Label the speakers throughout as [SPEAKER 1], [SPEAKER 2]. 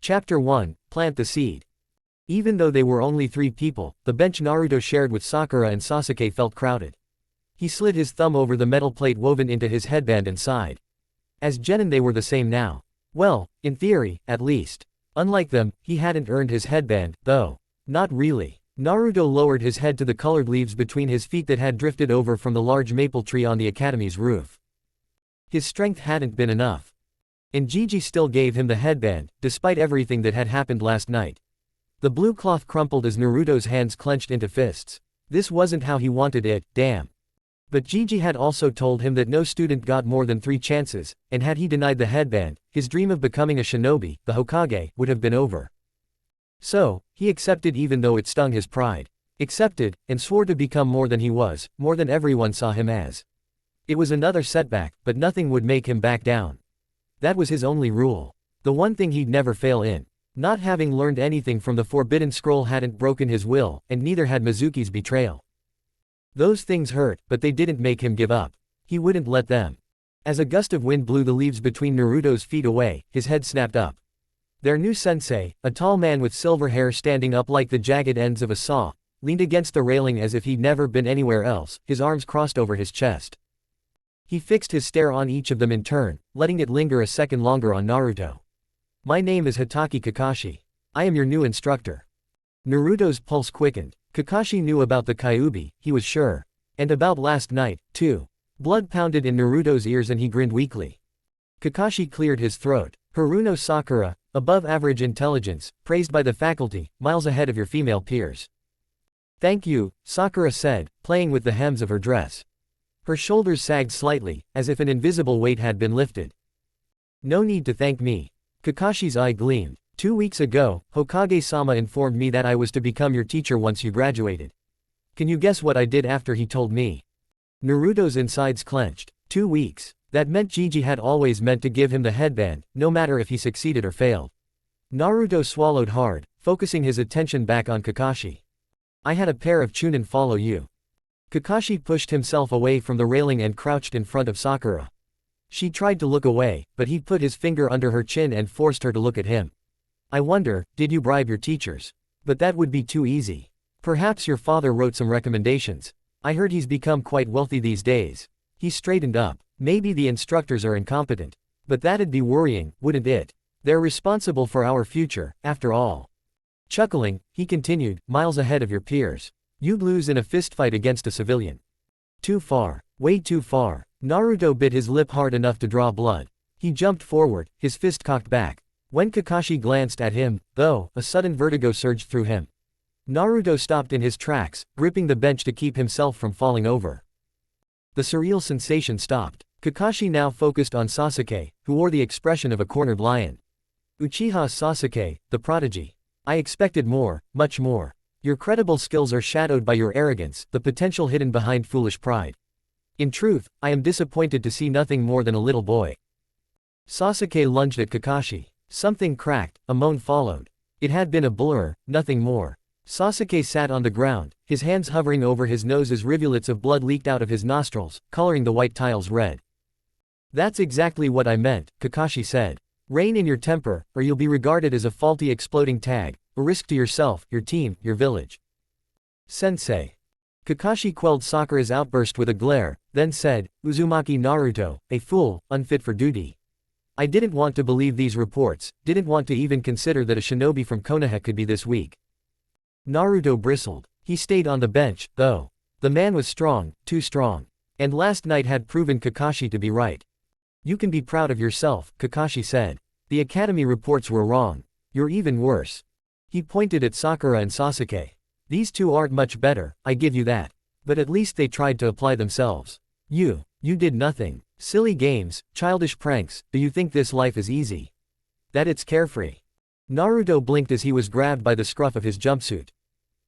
[SPEAKER 1] Chapter 1, Plant the Seed. Even though they were only 3 people, the bench Naruto shared with Sakura and Sasuke felt crowded. He slid his thumb over the metal plate woven into his headband and sighed. As genin they were the same now. Well, in theory, at least. Unlike them, he hadn't earned his headband, though. Not really. Naruto lowered his head to the colored leaves between his feet that had drifted over from the large maple tree on the academy's roof. His strength hadn't been enough. And Gigi still gave him the headband, despite everything that had happened last night. The blue cloth crumpled as Naruto's hands clenched into fists. This wasn't how he wanted it, damn. But Gigi had also told him that no student got more than 3 chances, and had he denied the headband, his dream of becoming a shinobi, the Hokage, would have been over. So, he accepted even though it stung his pride. Accepted, and swore to become more than he was, more than everyone saw him as. It was another setback, but nothing would make him back down. That was his only rule. The one thing he'd never fail in. Not having learned anything from the Forbidden Scroll hadn't broken his will, and neither had Mizuki's betrayal. Those things hurt, but they didn't make him give up. He wouldn't let them. As a gust of wind blew the leaves between Naruto's feet away, his head snapped up. Their new sensei, a tall man with silver hair standing up like the jagged ends of a saw, leaned against the railing as if he'd never been anywhere else, his arms crossed over his chest. He fixed his stare on each of them in turn, letting it linger a second longer on Naruto. My name is Hitaki Kakashi. I am your new instructor. Naruto's pulse quickened. Kakashi knew about the Kyuubi, he was sure. And about last night, too. Blood pounded in Naruto's ears and he grinned weakly. Kakashi cleared his throat. Haruno Sakura, above average intelligence, praised by the faculty, miles ahead of your female peers. Thank you, Sakura said, playing with the hems of her dress. Her shoulders sagged slightly, as if an invisible weight had been lifted. No need to thank me. Kakashi's eye gleamed. 2 weeks ago, Hokage-sama informed me that I was to become your teacher once you graduated. Can you guess what I did after he told me? Naruto's insides clenched. 2 weeks. That meant Gigi had always meant to give him the headband, no matter if he succeeded or failed. Naruto swallowed hard, focusing his attention back on Kakashi. I had a pair of chunin follow you. Kakashi pushed himself away from the railing and crouched in front of Sakura. She tried to look away, but he put his finger under her chin and forced her to look at him. I wonder, did you bribe your teachers? But that would be too easy. Perhaps your father wrote some recommendations. I heard he's become quite wealthy these days. He straightened up. Maybe the instructors are incompetent. But that'd be worrying, wouldn't it? They're responsible for our future, after all. Chuckling, he continued, miles ahead of your peers. You'd lose in a fistfight against a civilian. Too far. Way too far. Naruto bit his lip hard enough to draw blood. He jumped forward, his fist cocked back. When Kakashi glanced at him, though, a sudden vertigo surged through him. Naruto stopped in his tracks, gripping the bench to keep himself from falling over. The surreal sensation stopped. Kakashi now focused on Sasuke, who wore the expression of a cornered lion. Uchiha Sasuke, the prodigy. I expected more, much more. Your credible skills are shadowed by your arrogance, the potential hidden behind foolish pride. In truth, I am disappointed to see nothing more than a little boy. Sasuke lunged at Kakashi. Something cracked, a moan followed. It had been a blur, nothing more. Sasuke sat on the ground, his hands hovering over his nose as rivulets of blood leaked out of his nostrils, coloring the white tiles red. That's exactly what I meant, Kakashi said. Rein in your temper, or you'll be regarded as a faulty exploding tag, a risk to yourself, your team, your village. Sensei. Kakashi quelled Sakura's outburst with a glare, then said, Uzumaki Naruto, a fool, unfit for duty. I didn't want to believe these reports, didn't want to even consider that a shinobi from Konoha could be this weak. Naruto bristled. He stayed on the bench, though. The man was strong, too strong. And last night had proven Kakashi to be right. You can be proud of yourself, Kakashi said. The academy reports were wrong. You're even worse. He pointed at Sakura and Sasuke. These two aren't much better, I give you that. But at least they tried to apply themselves. You did nothing. Silly games, childish pranks, do you think this life is easy? That it's carefree? Naruto blinked as he was grabbed by the scruff of his jumpsuit.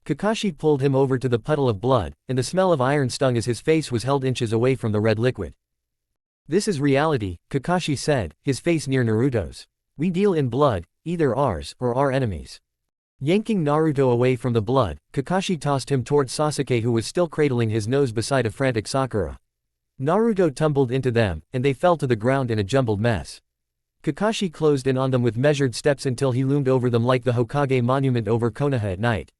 [SPEAKER 1] Kakashi pulled him over to the puddle of blood, and the smell of iron stung as his face was held inches away from the red liquid. This is reality, Kakashi said, his face near Naruto's. We deal in blood, either ours or our enemies. Yanking Naruto away from the blood, Kakashi tossed him toward Sasuke, who was still cradling his nose beside a frantic Sakura. Naruto tumbled into them, and they fell to the ground in a jumbled mess. Kakashi closed in on them with measured steps until he loomed over them like the Hokage monument over Konoha at night.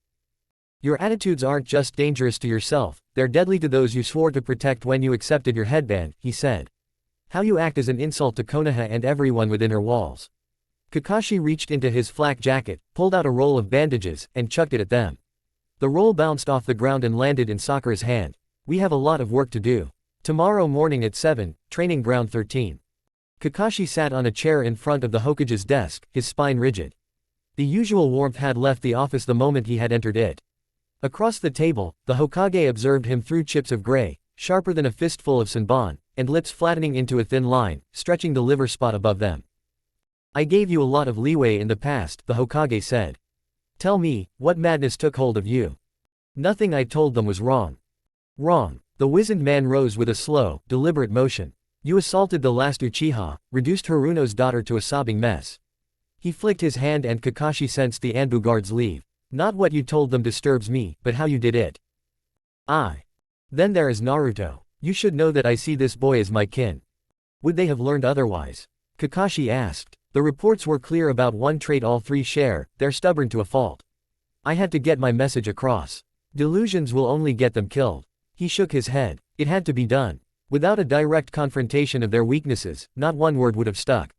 [SPEAKER 1] Your attitudes aren't just dangerous to yourself, they're deadly to those you swore to protect when you accepted your headband, he said. How you act is an insult to Konoha and everyone within her walls. Kakashi reached into his flak jacket, pulled out a roll of bandages, and chucked it at them. The roll bounced off the ground and landed in Sakura's hand. We have a lot of work to do. Tomorrow morning at 7, training ground 13. Kakashi sat on a chair in front of the Hokage's desk, his spine rigid. The usual warmth had left the office the moment he had entered it. Across the table, the Hokage observed him through chips of gray, sharper than a fistful of senbon, and lips flattening into a thin line, stretching the liver spot above them. I gave you a lot of leeway in the past, the Hokage said. Tell me, what madness took hold of you? Nothing I told them was wrong. Wrong. The wizened man rose with a slow, deliberate motion. You assaulted the last Uchiha, reduced Haruno's daughter to a sobbing mess. He flicked his hand and Kakashi sensed the Anbu guards leave. Not what you told them disturbs me, but how you did it. Then there is Naruto. You should know that I see this boy as my kin. Would they have learned otherwise? Kakashi asked. The reports were clear about one trait all three share, they're stubborn to a fault. I had to get my message across. Delusions will only get them killed. He shook his head. It had to be done. Without a direct confrontation of their weaknesses, not one word would have stuck.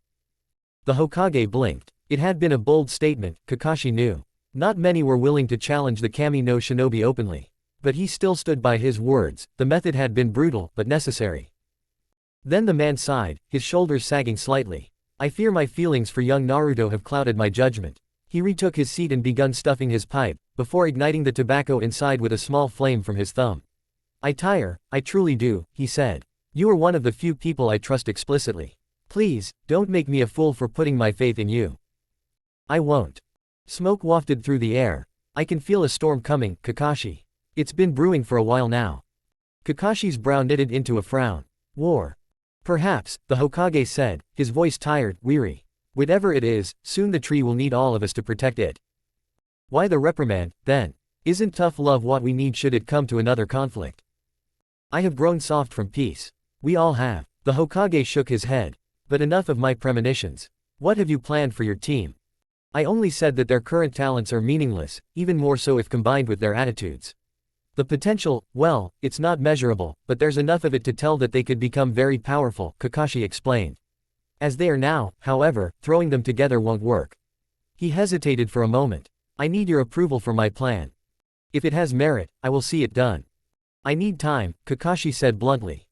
[SPEAKER 1] The Hokage blinked. It had been a bold statement, Kakashi knew. Not many were willing to challenge the Kami no Shinobi openly. But he still stood by his words, the method had been brutal, but necessary. Then the man sighed, his shoulders sagging slightly. I fear my feelings for young Naruto have clouded my judgment. He retook his seat and begun stuffing his pipe, before igniting the tobacco inside with a small flame from his thumb. I truly do, he said. You are one of the few people I trust explicitly. Please, don't make me a fool for putting my faith in you. I won't. Smoke wafted through the air. I can feel a storm coming, Kakashi. It's been brewing for a while now. Kakashi's brow knitted into a frown. War. Perhaps, the Hokage said, his voice tired, weary. Whatever it is, soon the tree will need all of us to protect it. Why the reprimand, then? Isn't tough love what we need should it come to another conflict? I have grown soft from peace. We all have. The Hokage shook his head. But enough of my premonitions. What have you planned for your team? I only said that their current talents are meaningless, even more so if combined with their attitudes. The potential, well, it's not measurable, but there's enough of it to tell that they could become very powerful, Kakashi explained. As they are now, however, throwing them together won't work. He hesitated for a moment. I need your approval for my plan. If it has merit, I will see it done. I need time, Kakashi said bluntly.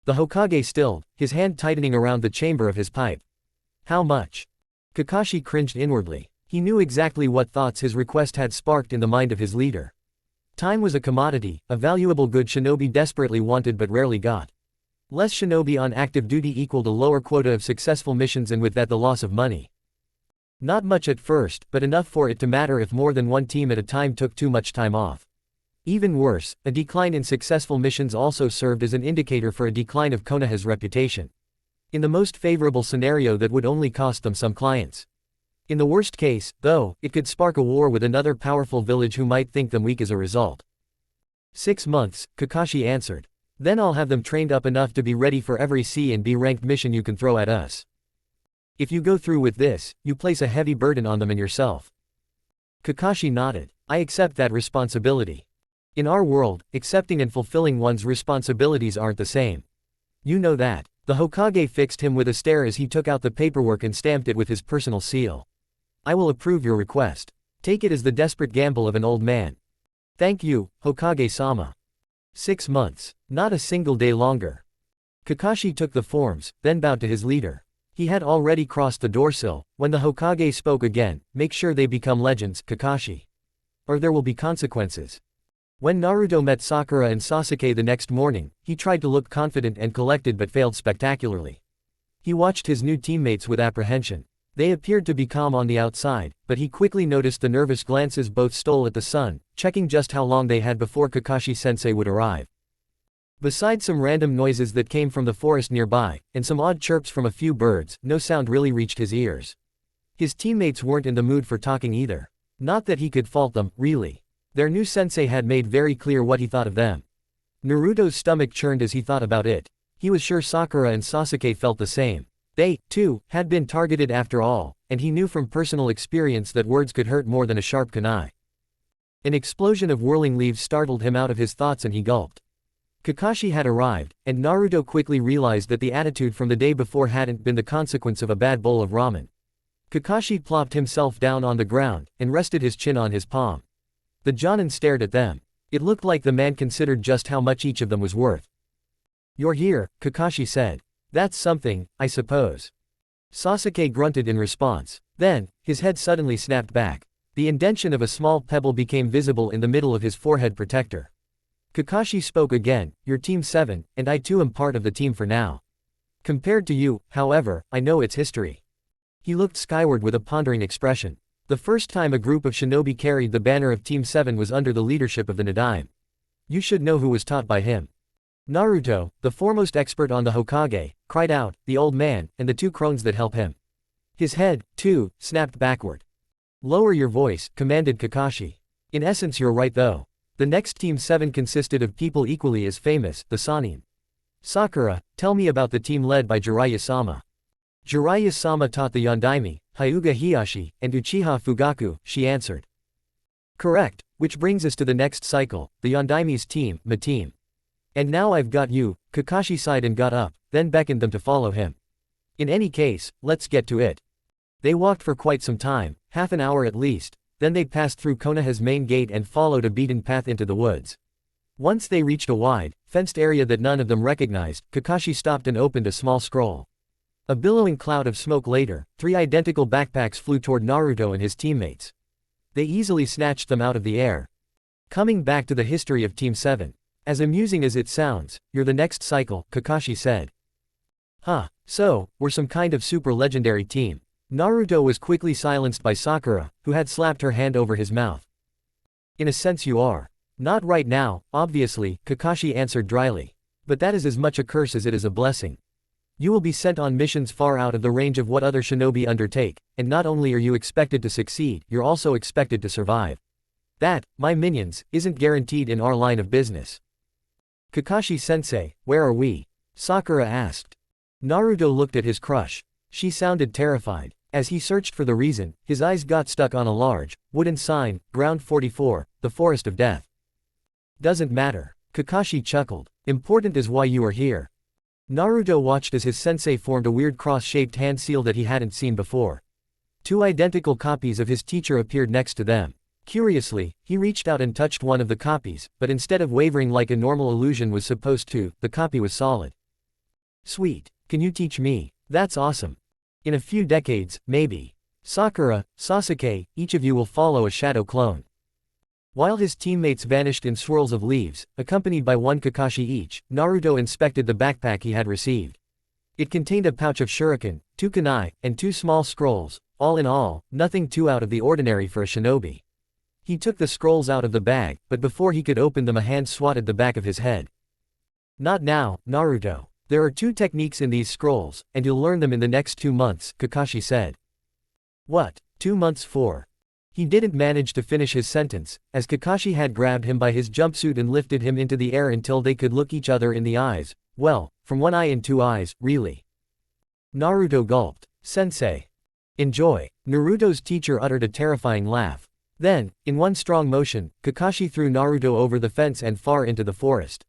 [SPEAKER 1] The Hokage stilled, his hand tightening around the chamber of his pipe. How much? Kakashi cringed inwardly. He knew exactly what thoughts his request had sparked in the mind of his leader. Time was a commodity, a valuable good shinobi desperately wanted but rarely got. Less shinobi on active duty equaled a lower quota of successful missions and with that the loss of money. Not much at first, but enough for it to matter if more than one team at a time took too much time off. Even worse, a decline in successful missions also served as an indicator for a decline of Konoha's reputation. In the most favorable scenario that would only cost them some clients. In the worst case, though, it could spark a war with another powerful village who might think them weak as a result. 6 months, Kakashi answered. Then I'll have them trained up enough to be ready for every C and B ranked mission you can throw at us. If you go through with this, you place a heavy burden on them and yourself. Kakashi nodded. I accept that responsibility. In our world, accepting and fulfilling one's responsibilities aren't the same. You know that. The Hokage fixed him with a stare as he took out the paperwork and stamped it with his personal seal. I will approve your request. Take it as the desperate gamble of an old man. Thank you, Hokage-sama. 6 months. Not a single day longer. Kakashi took the forms, then bowed to his leader. He had already crossed the doorsill, when the Hokage spoke again, make sure they become legends, Kakashi. Or there will be consequences. When Naruto met Sakura and Sasuke the next morning, he tried to look confident and collected but failed spectacularly. He watched his new teammates with apprehension. They appeared to be calm on the outside, but he quickly noticed the nervous glances both stole at the sun, checking just how long they had before Kakashi-sensei would arrive. Besides some random noises that came from the forest nearby, and some odd chirps from a few birds, no sound really reached his ears. His teammates weren't in the mood for talking either. Not that he could fault them, really. Their new sensei had made very clear what he thought of them. Naruto's stomach churned as he thought about it. He was sure Sakura and Sasuke felt the same. They, too, had been targeted after all, and he knew from personal experience that words could hurt more than a sharp kunai. An explosion of whirling leaves startled him out of his thoughts and he gulped. Kakashi had arrived, and Naruto quickly realized that the attitude from the day before hadn't been the consequence of a bad bowl of ramen. Kakashi plopped himself down on the ground, and rested his chin on his palm. The Jonin stared at them. It looked like the man considered just how much each of them was worth. "You're here," Kakashi said. "That's something, I suppose." Sasuke grunted in response. Then, his head suddenly snapped back. The indentation of a small pebble became visible in the middle of his forehead protector. Kakashi spoke again, "You're Team 7, and I too am part of the team for now. Compared to you, however, I know its history." He looked skyward with a pondering expression. The first time a group of shinobi carried the banner of Team 7 was under the leadership of the Nadaime. You should know who was taught by him. Naruto, the foremost expert on the Hokage, cried out, the old man, and the two crones that help him. His head, too, snapped backward. "Lower your voice," commanded Kakashi. "In essence you're right though. The next Team 7 consisted of people equally as famous, the Sannin. Sakura, tell me about the team led by Jiraiya-sama." "Jiraiya-sama taught the Yondaime, Hyuga Hiyashi, and Uchiha Fugaku," she answered. "Correct, which brings us to the next cycle, the Yondaime's team, my team. And now I've got you." Kakashi sighed and got up, then beckoned them to follow him. "In any case, let's get to it." They walked for quite some time, half an hour at least, then they passed through Konoha's main gate and followed a beaten path into the woods. Once they reached a wide, fenced area that none of them recognized, Kakashi stopped and opened a small scroll. A billowing cloud of smoke later, 3 identical backpacks flew toward Naruto and his teammates. They easily snatched them out of the air. "Coming back to the history of Team 7. As amusing as it sounds, you're the next cycle," Kakashi said. "Huh, so, we're some kind of super legendary team." Naruto was quickly silenced by Sakura, who had slapped her hand over his mouth. "In a sense you are. Not right now, obviously," Kakashi answered dryly. "But that is as much a curse as it is a blessing. You will be sent on missions far out of the range of what other shinobi undertake, and not only are you expected to succeed, you're also expected to survive. That, my minions, isn't guaranteed in our line of business." "Kakashi-sensei, where are we?" Sakura asked. Naruto looked at his crush. She sounded terrified. As he searched for the reason, his eyes got stuck on a large, wooden sign, Ground 44, the Forest of Death. "Doesn't matter." Kakashi chuckled. "Important is why you are here." Naruto watched as his sensei formed a weird cross-shaped hand seal that he hadn't seen before. 2 identical copies of his teacher appeared next to them. Curiously, he reached out and touched one of the copies, but instead of wavering like a normal illusion was supposed to, the copy was solid. "Sweet. Can you teach me? That's awesome. In a few decades, maybe. Sakura, Sasuke, each of you will follow a shadow clone." While his teammates vanished in swirls of leaves, accompanied by 1 Kakashi each, Naruto inspected the backpack he had received. It contained a pouch of shuriken, 2 kunai, and 2 small scrolls, all in all, nothing too out of the ordinary for a shinobi. He took the scrolls out of the bag, but before he could open them a hand swatted the back of his head. "Not now, Naruto. There are 2 techniques in these scrolls, and you'll learn them in the next 2 months, Kakashi said. "What, 2 months for?" He didn't manage to finish his sentence, as Kakashi had grabbed him by his jumpsuit and lifted him into the air until they could look each other in the eyes. Well, from 1 eye and 2 eyes, really. Naruto gulped. "Sensei. Enjoy." Naruto's teacher uttered a terrifying laugh. Then, in one strong motion, Kakashi threw Naruto over the fence and far into the forest.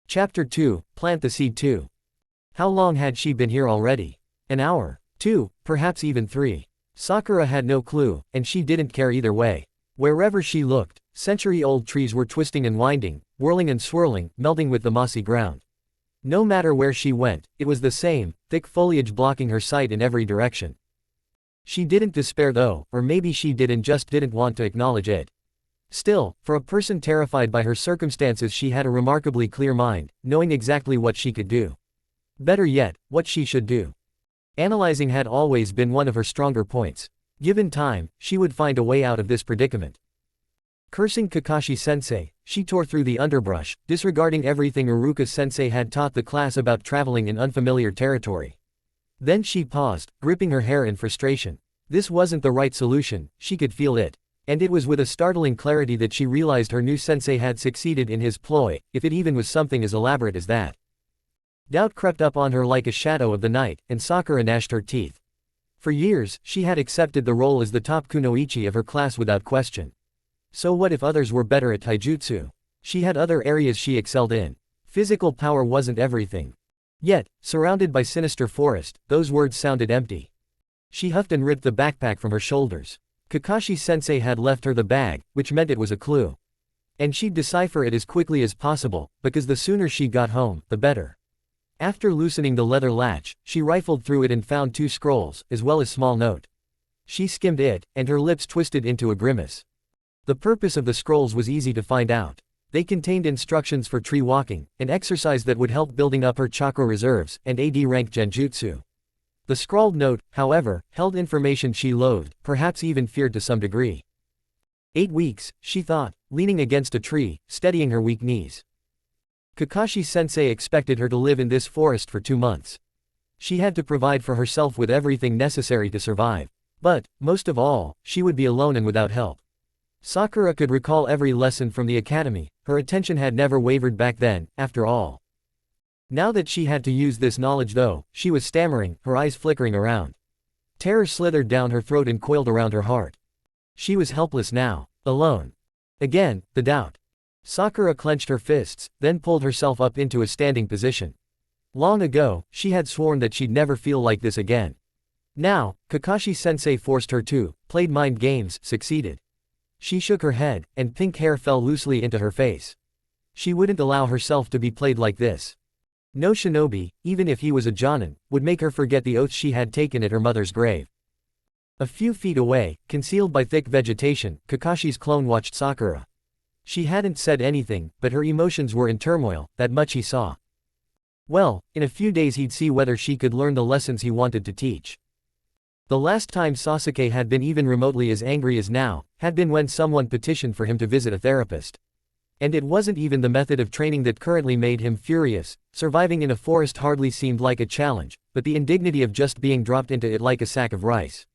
[SPEAKER 1] Chapter 2, Plant the Seed 2. How long had she been here already? An hour? 2, perhaps even 3. Sakura had no clue, and she didn't care either way. Wherever she looked, century-old trees were twisting and winding, whirling and swirling, melting with the mossy ground. No matter where she went, it was the same, thick foliage blocking her sight in every direction. She didn't despair though, or maybe she did and just didn't want to acknowledge it. Still, for a person terrified by her circumstances, she had a remarkably clear mind, knowing exactly what she could do. Better yet, what she should do. Analyzing had always been one of her stronger points. Given time, she would find a way out of this predicament. Cursing Kakashi-sensei, she tore through the underbrush, disregarding everything Iruka-sensei had taught the class about traveling in unfamiliar territory. Then she paused, gripping her hair in frustration. This wasn't the right solution, she could feel it. And it was with a startling clarity that she realized her new sensei had succeeded in his ploy, if it even was something as elaborate as that. Doubt crept up on her like a shadow of the night, and Sakura gnashed her teeth. For years, she had accepted the role as the top kunoichi of her class without question. So what if others were better at taijutsu? She had other areas she excelled in. Physical power wasn't everything. Yet, surrounded by sinister forest, those words sounded empty. She huffed and ripped the backpack from her shoulders. Kakashi-sensei had left her the bag, which meant it was a clue. And she'd decipher it as quickly as possible, because the sooner she got home, the better. After loosening the leather latch, she rifled through it and found 2 scrolls, as well as small note. She skimmed it, and her lips twisted into a grimace. The purpose of the scrolls was easy to find out. They contained instructions for tree walking, an exercise that would help building up her chakra reserves, and AD rank genjutsu. The scrawled note, however, held information she loathed, perhaps even feared to some degree. 8 weeks, she thought, leaning against a tree, steadying her weak knees. Kakashi-sensei expected her to live in this forest for 2 months. She had to provide for herself with everything necessary to survive. But, most of all, she would be alone and without help. Sakura could recall every lesson from the academy, her attention had never wavered back then, after all. Now that she had to use this knowledge though, she was stammering, her eyes flickering around. Terror slithered down her throat and coiled around her heart. She was helpless now, alone. Again, the doubt. Sakura clenched her fists, then pulled herself up into a standing position. Long ago, she had sworn that she'd never feel like this again. Now, Kakashi-sensei forced her to, played mind games, succeeded. She shook her head, and pink hair fell loosely into her face. She wouldn't allow herself to be played like this. No shinobi, even if he was a jonin, would make her forget the oaths she had taken at her mother's grave. A few feet away, concealed by thick vegetation, Kakashi's clone watched Sakura. She hadn't said anything, but her emotions were in turmoil, that much he saw. Well, in a few days he'd see whether she could learn the lessons he wanted to teach. The last time Sasuke had been even remotely as angry as now, had been when someone petitioned for him to visit a therapist. And it wasn't even the method of training that currently made him furious, surviving in a forest hardly seemed like a challenge, but the indignity of just being dropped into it like a sack of rice.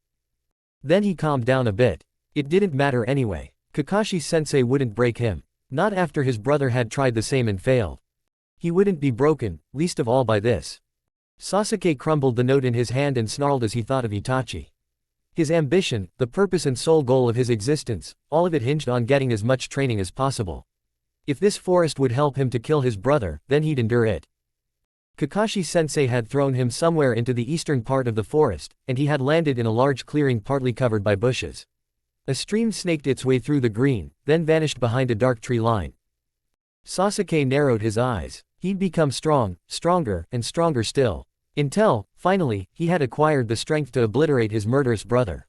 [SPEAKER 1] Then he calmed down a bit. It didn't matter anyway. Kakashi-sensei wouldn't break him. Not after his brother had tried the same and failed. He wouldn't be broken, least of all by this. Sasuke crumbled the note in his hand and snarled as he thought of Itachi. His ambition, the purpose and sole goal of his existence, all of it hinged on getting as much training as possible. If this forest would help him to kill his brother, then he'd endure it. Kakashi-sensei had thrown him somewhere into the eastern part of the forest, and he had landed in a large clearing partly covered by bushes. A stream snaked its way through the green, then vanished behind a dark tree line. Sasuke narrowed his eyes. He'd become strong, stronger, and stronger still. Until, finally, he had acquired the strength to obliterate his murderous brother.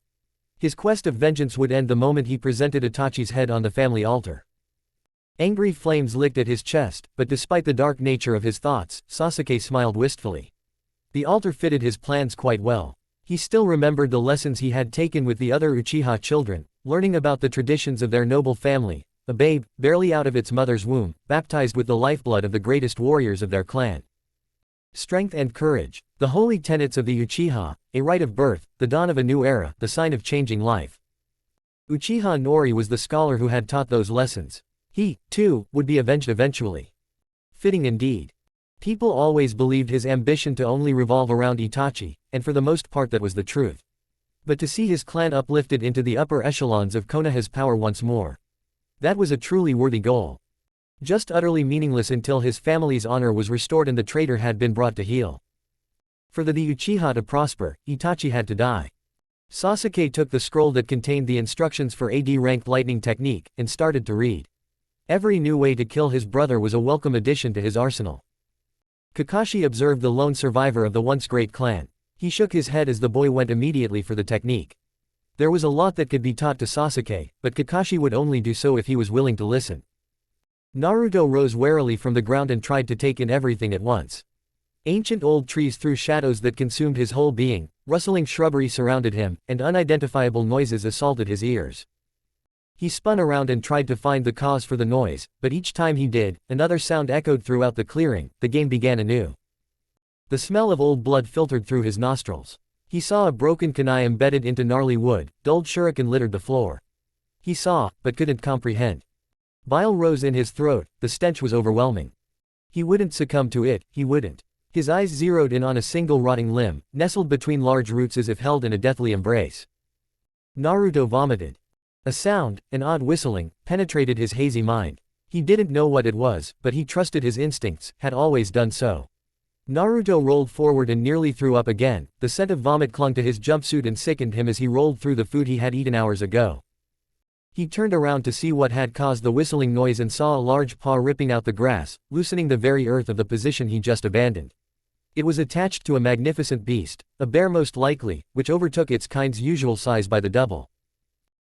[SPEAKER 1] His quest of vengeance would end the moment he presented Itachi's head on the family altar. Angry flames licked at his chest, but despite the dark nature of his thoughts, Sasuke smiled wistfully. The altar fitted his plans quite well. He still remembered the lessons he had taken with the other Uchiha children, learning about the traditions of their noble family, a babe, barely out of its mother's womb, baptized with the lifeblood of the greatest warriors of their clan. Strength and courage, the holy tenets of the Uchiha, a rite of birth, the dawn of a new era, the sign of changing life. Uchiha Nori was the scholar who had taught those lessons. He, too, would be avenged eventually. Fitting indeed. People always believed his ambition to only revolve around Itachi, and for the most part that was the truth. But to see his clan uplifted into the upper echelons of Konoha's power once more. That was a truly worthy goal. Just utterly meaningless until his family's honor was restored and the traitor had been brought to heel. For the Uchiha to prosper, Itachi had to die. Sasuke took the scroll that contained the instructions for AD-ranked lightning technique, and started to read. Every new way to kill his brother was a welcome addition to his arsenal. Kakashi observed the lone survivor of the once great clan. He shook his head as the boy went immediately for the technique. There was a lot that could be taught to Sasuke, but Kakashi would only do so if he was willing to listen. Naruto rose warily from the ground and tried to take in everything at once. Ancient old trees threw shadows that consumed his whole being, rustling shrubbery surrounded him, and unidentifiable noises assaulted his ears. He spun around and tried to find the cause for the noise, but each time he did, another sound echoed throughout the clearing. The game began anew. The smell of old blood filtered through his nostrils. He saw a broken kunai embedded into gnarly wood, dulled shuriken littered the floor. He saw, but couldn't comprehend. Bile rose in his throat, the stench was overwhelming. He wouldn't succumb to it, he wouldn't. His eyes zeroed in on a single rotting limb, nestled between large roots as if held in a deathly embrace. Naruto vomited. A sound, an odd whistling, penetrated his hazy mind. He didn't know what it was, but he trusted his instincts, had always done so. Naruto rolled forward and nearly threw up again. The scent of vomit clung to his jumpsuit and sickened him as he rolled through the food he had eaten hours ago. He turned around to see what had caused the whistling noise and saw a large paw ripping out the grass, loosening the very earth of the position he just abandoned. It was attached to a magnificent beast, a bear most likely, which overtook its kind's usual size by the double.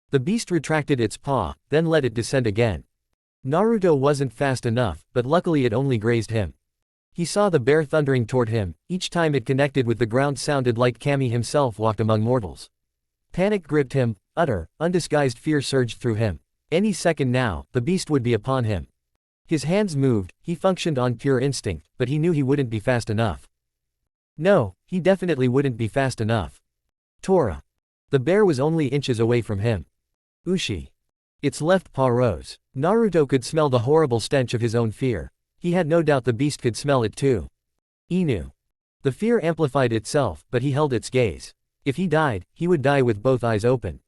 [SPEAKER 1] The beast retracted its paw, then let it descend again. Naruto wasn't fast enough, but luckily it only grazed him. He saw the bear thundering toward him. Each time it connected with the ground sounded like Kami himself walked among mortals. Panic gripped him, utter, undisguised fear surged through him. Any second now, the beast would be upon him. His hands moved, he functioned on pure instinct, but he knew he wouldn't be fast enough. No, he definitely wouldn't be fast enough. Tora. The bear was only inches away from him. Ushi. Its left paw rose. Naruto could smell the horrible stench of his own fear. He had no doubt the beast could smell it too. Inu. The fear amplified itself, but he held its gaze. If he died, he would die with both eyes open.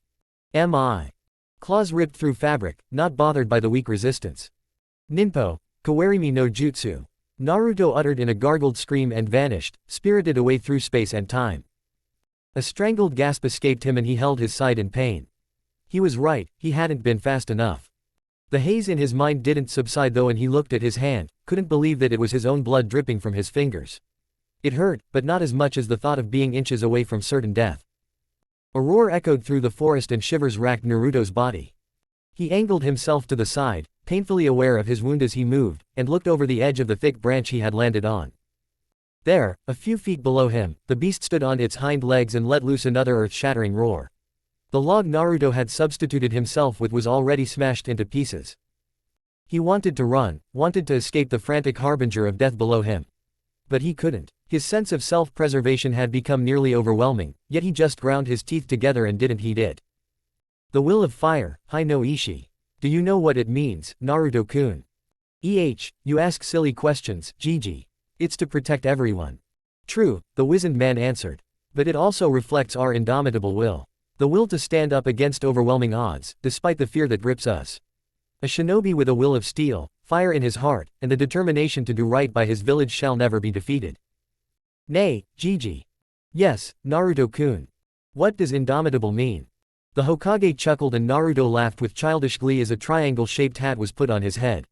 [SPEAKER 1] M.I. Claws ripped through fabric, not bothered by the weak resistance. Ninpo, Kawarimi no Jutsu. Naruto uttered in a gargled scream and vanished, spirited away through space and time. A strangled gasp escaped him and he held his side in pain. He was right, he hadn't been fast enough. The haze in his mind didn't subside though and he looked at his hand, couldn't believe that it was his own blood dripping from his fingers. It hurt, but not as much as the thought of being inches away from certain death. A roar echoed through the forest and shivers racked Naruto's body. He angled himself to the side, painfully aware of his wound as he moved, and looked over the edge of the thick branch he had landed on. There, a few feet below him, the beast stood on its hind legs and let loose another earth-shattering roar. The log Naruto had substituted himself with was already smashed into pieces. He wanted to run, wanted to escape the frantic harbinger of death below him. But he couldn't. His sense of self-preservation had become nearly overwhelming, yet he just ground his teeth together and didn't heed it. The will of fire, Hai no Ishi. Do you know what it means, Naruto-kun? You ask silly questions, Gigi. It's to protect everyone. True, the wizened man answered. But it also reflects our indomitable will. The will to stand up against overwhelming odds, despite the fear that grips us. A shinobi with a will of steel, fire in his heart, and the determination to do right by his village shall never be defeated. Nay, Gigi. Yes, Naruto-kun. What does indomitable mean? The Hokage chuckled and Naruto laughed with childish glee as a triangle-shaped hat was put on his head.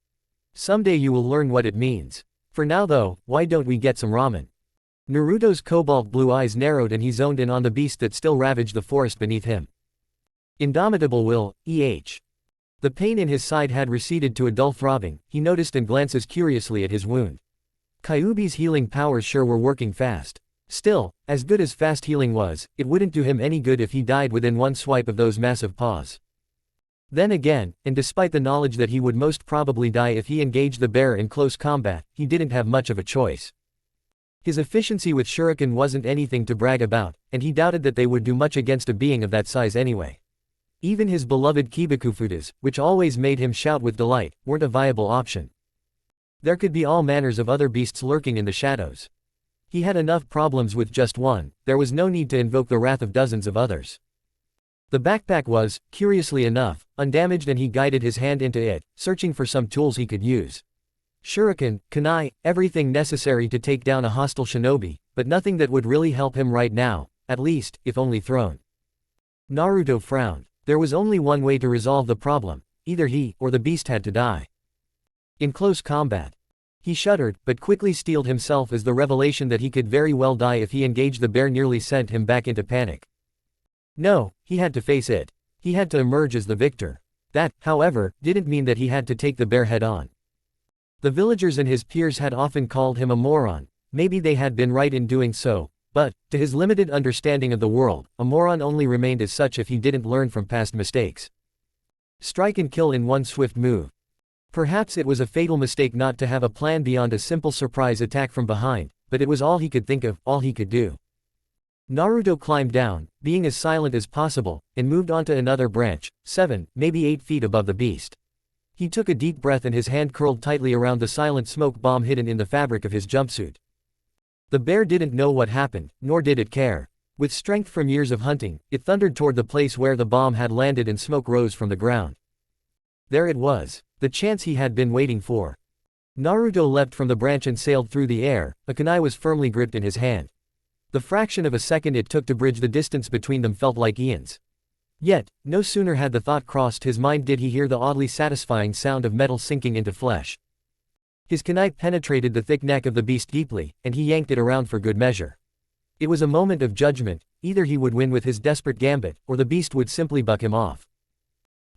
[SPEAKER 1] Someday you will learn what it means. For now though, why don't we get some ramen? Naruto's cobalt blue eyes narrowed and he zoned in on the beast that still ravaged the forest beneath him. Indomitable will, The pain in his side had receded to a dull throbbing, he noticed and glances curiously at his wound. Kyuubi's healing powers sure were working fast. Still, as good as fast healing was, it wouldn't do him any good if he died within one swipe of those massive paws. Then again, and despite the knowledge that he would most probably die if he engaged the bear in close combat, he didn't have much of a choice. His efficiency with shuriken wasn't anything to brag about, and he doubted that they would do much against a being of that size anyway. Even his beloved kibakufudas, which always made him shout with delight, weren't a viable option. There could be all manners of other beasts lurking in the shadows. He had enough problems with just one, there was no need to invoke the wrath of dozens of others. The backpack was, curiously enough, undamaged and he guided his hand into it, searching for some tools he could use. Shuriken, kunai, everything necessary to take down a hostile shinobi, but nothing that would really help him right now, at least, if only thrown. Naruto frowned. There was only one way to resolve the problem, either he or the beast had to die. In close combat. He shuddered, but quickly steeled himself as the revelation that he could very well die if he engaged the bear nearly sent him back into panic. No, he had to face it. He had to emerge as the victor. That, however, didn't mean that he had to take the bear head on. The villagers and his peers had often called him a moron, maybe they had been right in doing so, but, to his limited understanding of the world, a moron only remained as such if he didn't learn from past mistakes. Strike and kill in one swift move. Perhaps it was a fatal mistake not to have a plan beyond a simple surprise attack from behind, but it was all he could think of, all he could do. Naruto climbed down, being as silent as possible, and moved onto another branch, 7, maybe 8 feet above the beast. He took a deep breath and his hand curled tightly around the silent smoke bomb hidden in the fabric of his jumpsuit. The bear didn't know what happened, nor did it care. With strength from years of hunting, it thundered toward the place where the bomb had landed and smoke rose from the ground. There it was, the chance he had been waiting for. Naruto leapt from the branch and sailed through the air, a kunai was firmly gripped in his hand. The fraction of a second it took to bridge the distance between them felt like eons. Yet, no sooner had the thought crossed his mind did he hear the oddly satisfying sound of metal sinking into flesh. His kunai penetrated the thick neck of the beast deeply, and he yanked it around for good measure. It was a moment of judgment, either he would win with his desperate gambit, or the beast would simply buck him off.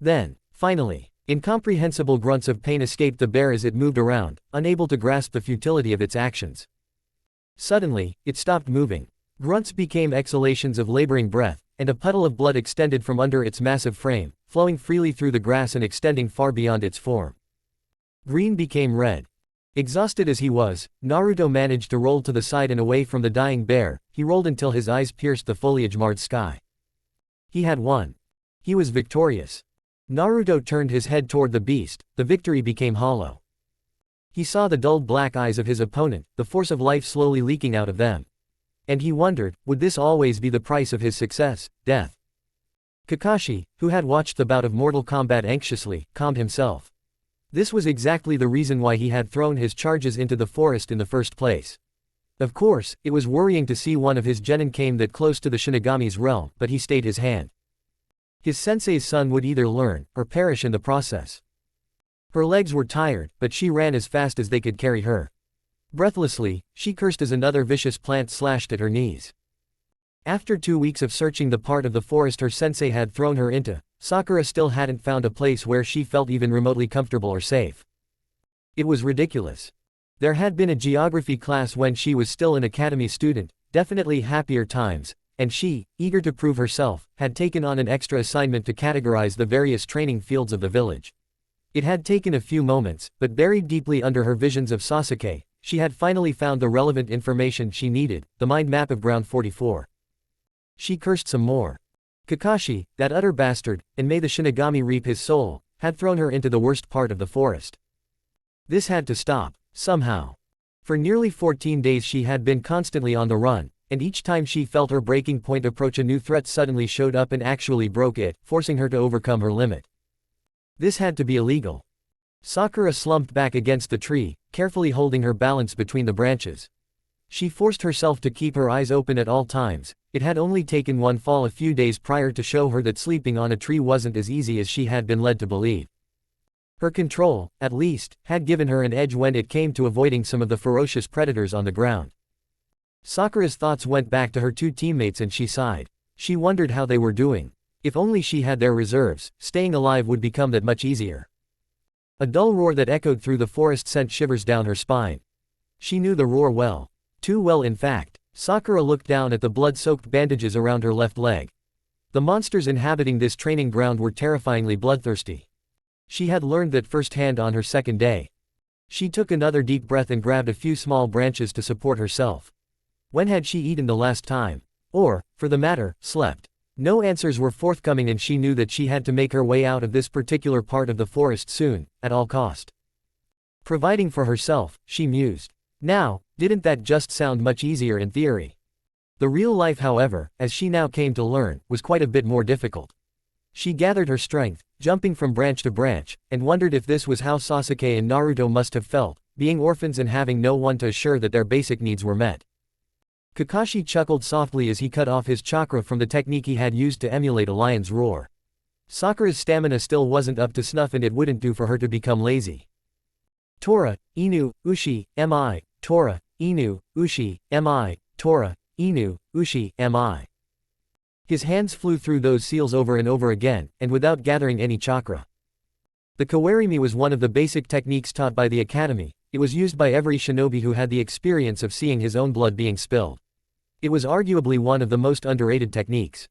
[SPEAKER 1] Then, finally, incomprehensible grunts of pain escaped the bear as it moved around, unable to grasp the futility of its actions. Suddenly, it stopped moving. Grunts became exhalations of laboring breath, and a puddle of blood extended from under its massive frame, flowing freely through the grass and extending far beyond its form. Green became red. Exhausted as he was, Naruto managed to roll to the side and away from the dying bear. He rolled until his eyes pierced the foliage-marred sky. He had won. He was victorious. Naruto turned his head toward the beast, the victory became hollow. He saw the dulled black eyes of his opponent, the force of life slowly leaking out of them. And he wondered, would this always be the price of his success, death? Kakashi, who had watched the bout of Mortal Kombat anxiously, calmed himself. This was exactly the reason why he had thrown his charges into the forest in the first place. Of course, it was worrying to see one of his genin came that close to the Shinigami's realm, but he stayed his hand. His sensei's son would either learn, or perish in the process. Her legs were tired, but she ran as fast as they could carry her. Breathlessly, she cursed as another vicious plant slashed at her knees. After 2 weeks of searching the part of the forest her sensei had thrown her into, Sakura still hadn't found a place where she felt even remotely comfortable or safe. It was ridiculous. There had been a geography class when she was still an academy student, definitely happier times, and she, eager to prove herself, had taken on an extra assignment to categorize the various training fields of the village. It had taken a few moments, but buried deeply under her visions of Sasuke, she had finally found the relevant information she needed, the mind map of Ground 44. She cursed some more. Kakashi, that utter bastard, and may the Shinigami reap his soul, had thrown her into the worst part of the forest. This had to stop, somehow. For nearly 14 days she had been constantly on the run, and each time she felt her breaking point approach a new threat suddenly showed up and actually broke it, forcing her to overcome her limit. This had to be illegal. Sakura slumped back against the tree, carefully holding her balance between the branches. She forced herself to keep her eyes open at all times. It had only taken one fall a few days prior to show her that sleeping on a tree wasn't as easy as she had been led to believe. Her control, at least, had given her an edge when it came to avoiding some of the ferocious predators on the ground. Sakura's thoughts went back to her two teammates and she sighed. She wondered how they were doing. If only she had their reserves, staying alive would become that much easier. A dull roar that echoed through the forest sent shivers down her spine. She knew the roar well. Too well in fact. Sakura looked down at the blood-soaked bandages around her left leg. The monsters inhabiting this training ground were terrifyingly bloodthirsty. She had learned that firsthand on her second day. She took another deep breath and grabbed a few small branches to support herself. When had she eaten the last time? Or, for the matter, slept? No answers were forthcoming and she knew that she had to make her way out of this particular part of the forest soon, at all cost. Providing for herself, she mused. Now, didn't that just sound much easier in theory? The real life, however, as she now came to learn, was quite a bit more difficult. She gathered her strength, jumping from branch to branch, and wondered if this was how Sasuke and Naruto must have felt, being orphans and having no one to assure that their basic needs were met. Kakashi chuckled softly as he cut off his chakra from the technique he had used to emulate a lion's roar. Sakura's stamina still wasn't up to snuff and it wouldn't do for her to become lazy. Tora, Inu, Ushi, Mi, Tora, Inu, Ushi, Mi, Tora, Inu, Ushi, Mi. His hands flew through those seals over and over again, and without gathering any chakra. The kawarimi was one of the basic techniques taught by the academy. It was used by every shinobi who had the experience of seeing his own blood being spilled. It was arguably one of the most underrated techniques.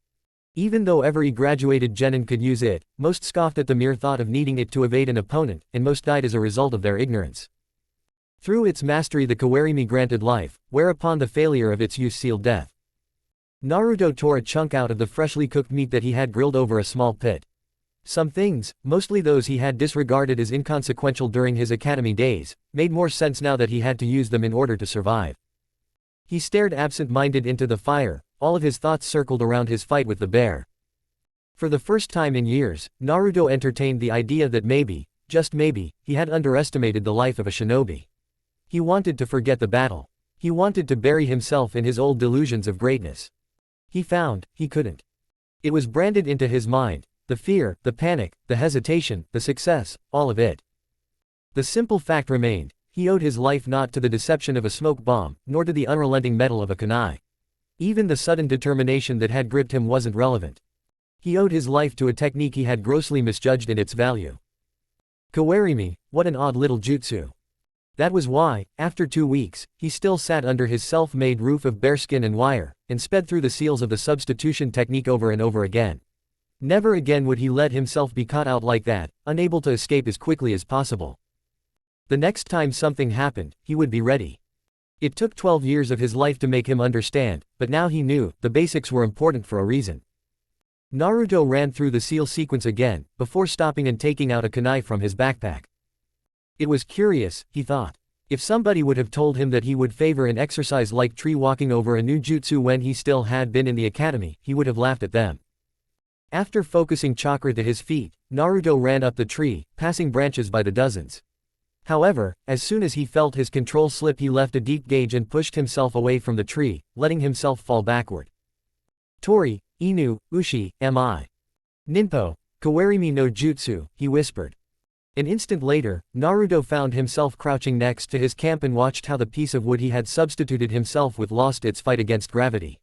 [SPEAKER 1] Even though every graduated genin could use it, most scoffed at the mere thought of needing it to evade an opponent, and most died as a result of their ignorance. Through its mastery the kawarimi granted life, whereupon the failure of its use sealed death. Naruto tore a chunk out of the freshly cooked meat that he had grilled over a small pit. Some things, mostly those he had disregarded as inconsequential during his academy days, made more sense now that he had to use them in order to survive. He stared absent-minded into the fire, all of his thoughts circled around his fight with the bear. For the first time in years, Naruto entertained the idea that maybe, just maybe, he had underestimated the life of a shinobi. He wanted to forget the battle. He wanted to bury himself in his old delusions of greatness. He found, he couldn't. It was branded into his mind, the fear, the panic, the hesitation, the success, all of it. The simple fact remained, he owed his life not to the deception of a smoke bomb, nor to the unrelenting metal of a kunai. Even the sudden determination that had gripped him wasn't relevant. He owed his life to a technique he had grossly misjudged in its value. Kawarimi, what an odd little jutsu. That was why, after 2 weeks, he still sat under his self-made roof of bearskin and wire, and sped through the seals of the substitution technique over and over again. Never again would he let himself be caught out like that, unable to escape as quickly as possible. The next time something happened, he would be ready. It took 12 years of his life to make him understand, but now he knew, the basics were important for a reason. Naruto ran through the seal sequence again, before stopping and taking out a kunai from his backpack. It was curious, he thought. If somebody would have told him that he would favor an exercise like tree walking over a new jutsu when he still had been in the academy, he would have laughed at them. After focusing chakra to his feet, Naruto ran up the tree, passing branches by the dozens. However, as soon as he felt his control slip, he left a deep gauge and pushed himself away from the tree, letting himself fall backward. Tori, Inu, Ushi, mi. Ninpo, Kawarimi no Jutsu, he whispered. An instant later, Naruto found himself crouching next to his camp and watched how the piece of wood he had substituted himself with lost its fight against gravity.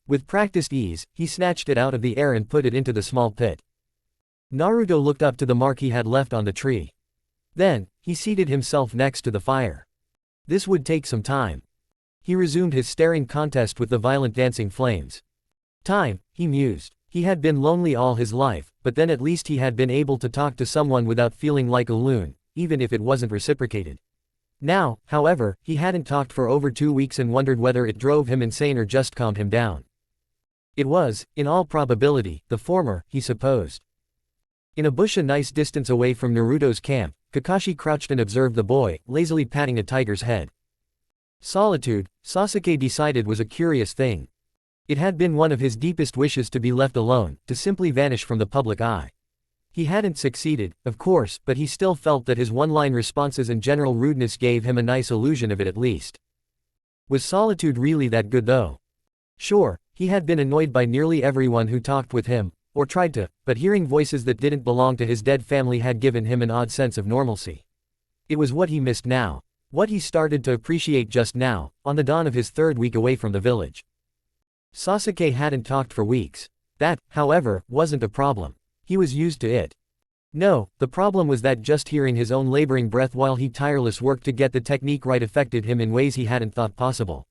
[SPEAKER 1] With practiced ease, he snatched it out of the air and put it into the small pit. Naruto looked up to the mark he had left on the tree. Then, he seated himself next to the fire. This would take some time. He resumed his staring contest with the violent dancing flames. Time, he mused. He had been lonely all his life, but then at least he had been able to talk to someone without feeling like a loon, even if it wasn't reciprocated. Now, however, he hadn't talked for over 2 weeks and wondered whether it drove him insane or just calmed him down. It was, in all probability, the former, he supposed. In a bush a nice distance away from Naruto's camp, Kakashi crouched and observed the boy, lazily patting a tiger's head. Solitude, Sasuke decided, was a curious thing. It had been one of his deepest wishes to be left alone, to simply vanish from the public eye. He hadn't succeeded, of course, but he still felt that his one-line responses and general rudeness gave him a nice illusion of it at least. Was solitude really that good though? Sure, he had been annoyed by nearly everyone who talked with him, or tried to, but hearing voices that didn't belong to his dead family had given him an odd sense of normalcy. It was what he missed now. What he started to appreciate just now, on the dawn of his 3rd week away from the village. Sasuke hadn't talked for weeks. That, however, wasn't a problem. He was used to it. No, the problem was that just hearing his own laboring breath while he tireless worked to get the technique right affected him in ways he hadn't thought possible.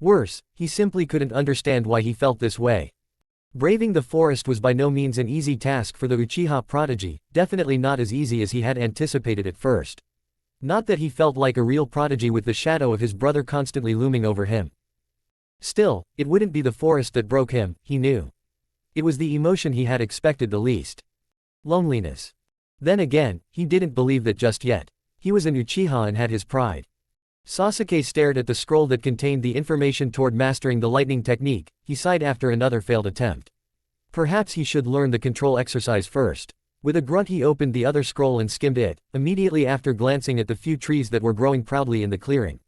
[SPEAKER 1] Worse, he simply couldn't understand why he felt this way. Braving the forest was by no means an easy task for the Uchiha prodigy, definitely not as easy as he had anticipated at first. Not that he felt like a real prodigy with the shadow of his brother constantly looming over him. Still, it wouldn't be the forest that broke him, he knew. It was the emotion he had expected the least. Loneliness. Then again, he didn't believe that just yet. He was an Uchiha and had his pride. Sasuke stared at the scroll that contained the information toward mastering the lightning technique. He sighed after another failed attempt. Perhaps he should learn the control exercise first. With a grunt he opened the other scroll and skimmed it, immediately after glancing at the few trees that were growing proudly in the clearing.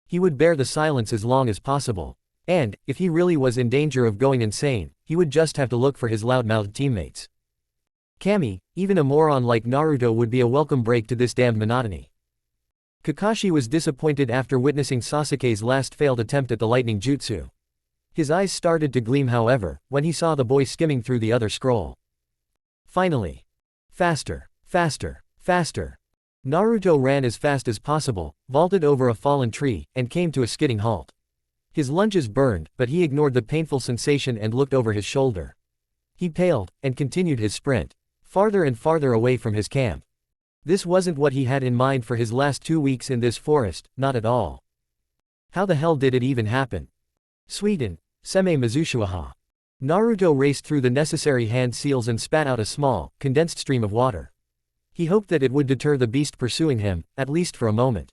[SPEAKER 1] He would bear the silence as long as possible. And, if he really was in danger of going insane, he would just have to look for his loud-mouthed teammates. Kami, even a moron like Naruto would be a welcome break to this damned monotony. Kakashi was disappointed after witnessing Sasuke's last failed attempt at the lightning jutsu. His eyes started to gleam however, when he saw the boy skimming through the other scroll. Finally. Faster, faster, faster. Naruto ran as fast as possible, vaulted over a fallen tree, and came to a skidding halt. His lunges burned, but he ignored the painful sensation and looked over his shoulder. He paled, and continued his sprint, farther and farther away from his camp. This wasn't what he had in mind for his last 2 weeks in this forest, not at all. How the hell did it even happen? Sweden, Seme Mizushuaha. Naruto raced through the necessary hand seals and spat out a small, condensed stream of water. He hoped that it would deter the beast pursuing him, at least for a moment.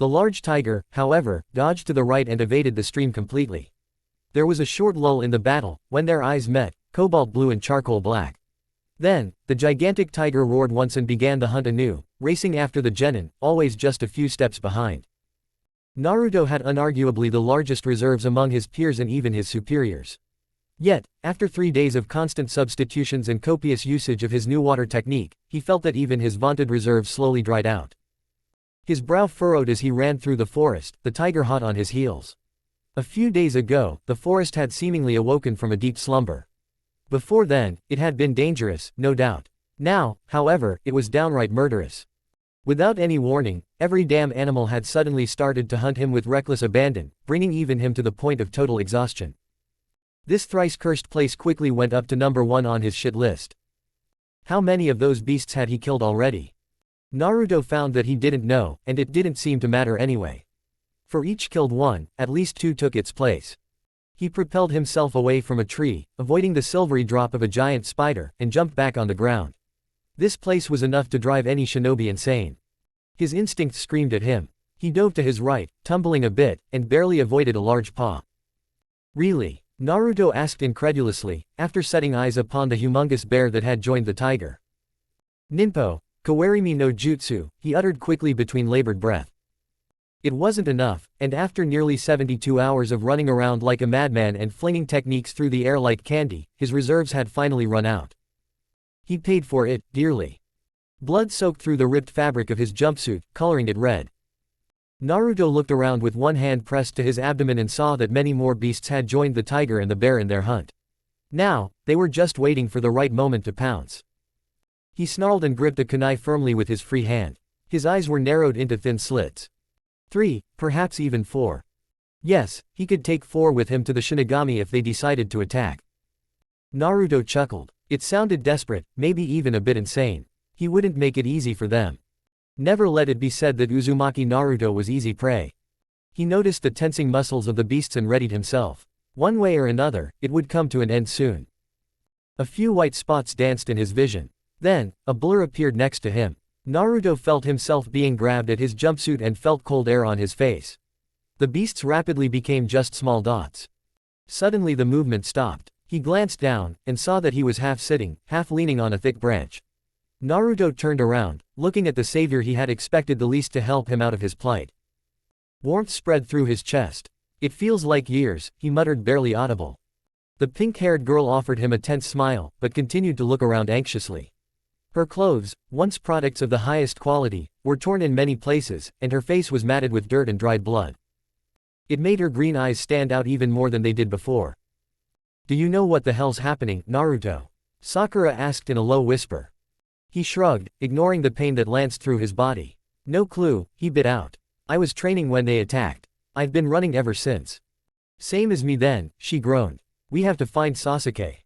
[SPEAKER 1] The large tiger, however, dodged to the right and evaded the stream completely. There was a short lull in the battle, when their eyes met, cobalt blue and charcoal black. Then, the gigantic tiger roared once and began the hunt anew, racing after the genin, always just a few steps behind. Naruto had unarguably the largest reserves among his peers and even his superiors. Yet, after 3 days of constant substitutions and copious usage of his new water technique, he felt that even his vaunted reserves slowly dried out. His brow furrowed as he ran through the forest, the tiger hot on his heels. A few days ago, the forest had seemingly awoken from a deep slumber. Before then, it had been dangerous, no doubt. Now, however, it was downright murderous. Without any warning, every damn animal had suddenly started to hunt him with reckless abandon, bringing even him to the point of total exhaustion. This thrice cursed place quickly went up to number 1 on his shit list. How many of those beasts had he killed already? Naruto found that he didn't know, and it didn't seem to matter anyway. For each killed one, at least 2 took its place. He propelled himself away from a tree, avoiding the silvery drop of a giant spider, and jumped back on the ground. This place was enough to drive any shinobi insane. His instincts screamed at him. He dove to his right, tumbling a bit, and barely avoided a large paw. Really? Naruto asked incredulously, after setting eyes upon the humongous bear that had joined the tiger. Ninpo, kawarimi no jutsu, he uttered quickly between labored breath. It wasn't enough, and after nearly 72 hours of running around like a madman and flinging techniques through the air like candy, his reserves had finally run out. He paid for it, dearly. Blood soaked through the ripped fabric of his jumpsuit, coloring it red. Naruto looked around with one hand pressed to his abdomen and saw that many more beasts had joined the tiger and the bear in their hunt. Now, they were just waiting for the right moment to pounce. He snarled and gripped a kunai firmly with his free hand. His eyes were narrowed into thin slits. 3, perhaps even 4. Yes, he could take 4 with him to the Shinigami if they decided to attack. Naruto chuckled. It sounded desperate, maybe even a bit insane. He wouldn't make it easy for them. Never let it be said that Uzumaki Naruto was easy prey. He noticed the tensing muscles of the beasts and readied himself. One way or another, it would come to an end soon. A few white spots danced in his vision. Then, a blur appeared next to him. Naruto felt himself being grabbed at his jumpsuit and felt cold air on his face. The beasts rapidly became just small dots. Suddenly the movement stopped. He glanced down, and saw that he was half sitting, half leaning on a thick branch. Naruto turned around, looking at the savior he had expected the least to help him out of his plight. Warmth spread through his chest. It feels like years, he muttered barely audible. The pink-haired girl offered him a tense smile, but continued to look around anxiously. Her clothes, once products of the highest quality, were torn in many places, and her face was matted with dirt and dried blood. It made her green eyes stand out even more than they did before. "Do you know what the hell's happening, Naruto?" Sakura asked in a low whisper. He shrugged, ignoring the pain that lanced through his body. "No clue," he bit out. "I was training when they attacked. I've been running ever since." "Same as me then," she groaned. "We have to find Sasuke."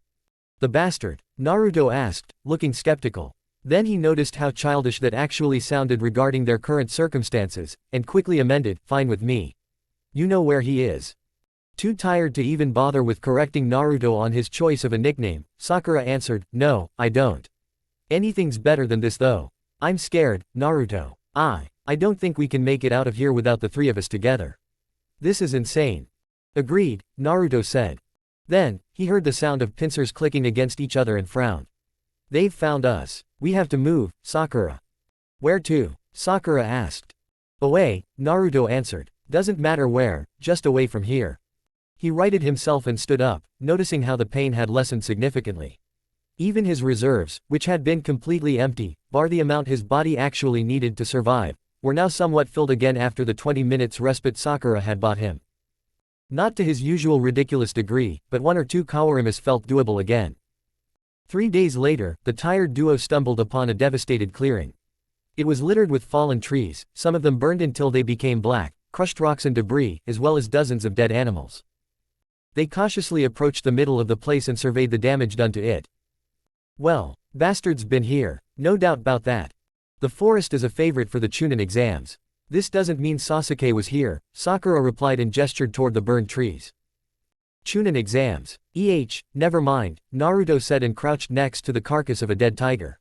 [SPEAKER 1] "The bastard?" Naruto asked, looking skeptical. Then he noticed how childish that actually sounded regarding their current circumstances, and quickly amended, "Fine with me. You know where he is." Too tired to even bother with correcting Naruto on his choice of a nickname, Sakura answered, "No, I don't. Anything's better than this though. I'm scared, Naruto. I don't think we can make it out of here without the 3 of us together. This is insane." "Agreed," Naruto said. Then, he heard the sound of pincers clicking against each other and frowned. "They've found us. We have to move, Sakura." "Where to?" Sakura asked. "Away," Naruto answered. "Doesn't matter where, just away from here." He righted himself and stood up, noticing how the pain had lessened significantly. Even his reserves, which had been completely empty, bar the amount his body actually needed to survive, were now somewhat filled again after the 20 minutes respite Sakura had bought him. Not to his usual ridiculous degree, but 1 or 2 kawarimis felt doable again. 3 days later, the tired duo stumbled upon a devastated clearing. It was littered with fallen trees, some of them burned until they became black, crushed rocks and debris, as well as dozens of dead animals. They cautiously approached the middle of the place and surveyed the damage done to it. "Well, bastards been here, no doubt about that. The forest is a favorite for the Chunin exams. This doesn't mean Sasuke was here," Sakura replied and gestured toward the burned trees. "Chunin exams. Never mind," Naruto said and crouched next to the carcass of a dead tiger.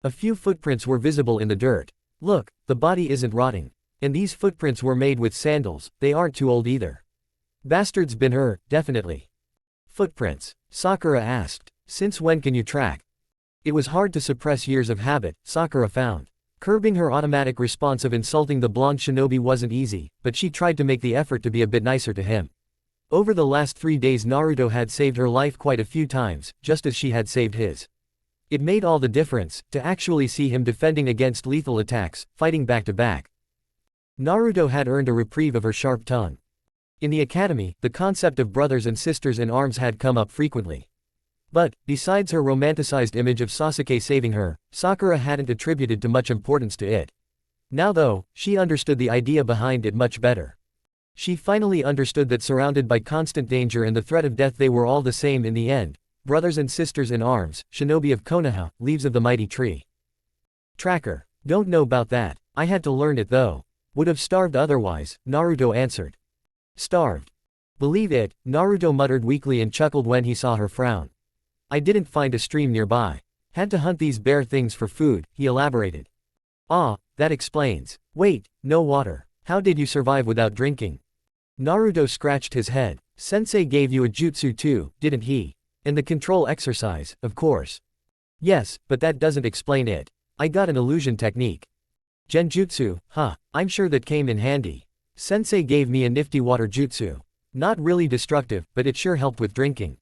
[SPEAKER 1] A few footprints were visible in the dirt. "Look, the body isn't rotting. And these footprints were made with sandals, they aren't too old either. Bastard's been her, definitely. Footprints? Sakura asked. Since when can you track? It was hard to suppress years of habit, Sakura found. Curbing her automatic response of insulting the blonde shinobi wasn't easy, but she tried to make the effort to be a bit nicer to him. Over the last 3 days Naruto had saved her life quite a few times, just as she had saved his. It made all the difference, to actually see him defending against lethal attacks, fighting back to back. Naruto had earned a reprieve of her sharp tongue. In the academy, the concept of brothers and sisters in arms had come up frequently. But, besides her romanticized image of Sasuke saving her, Sakura hadn't attributed too much importance to it. Now though, she understood the idea behind it much better. She finally understood that surrounded by constant danger and the threat of death they were all the same in the end, brothers and sisters in arms, shinobi of Konoha, leaves of the mighty tree. Tracker. Don't know about that, I had to learn it though. Would have starved otherwise, Naruto answered. Starved. Believe it, Naruto muttered weakly and chuckled when he saw her frown. I didn't find a stream nearby. Had to hunt these bare things for food, he elaborated. Ah, that explains. Wait, no water. How did you survive without drinking? Naruto scratched his head. Sensei gave you a jutsu too, didn't he? And the control exercise, of course. Yes, but that doesn't explain it. I got an illusion technique. Genjutsu, huh, I'm sure that came in handy. Sensei gave me a nifty water jutsu. Not really destructive, but it sure helped with drinking.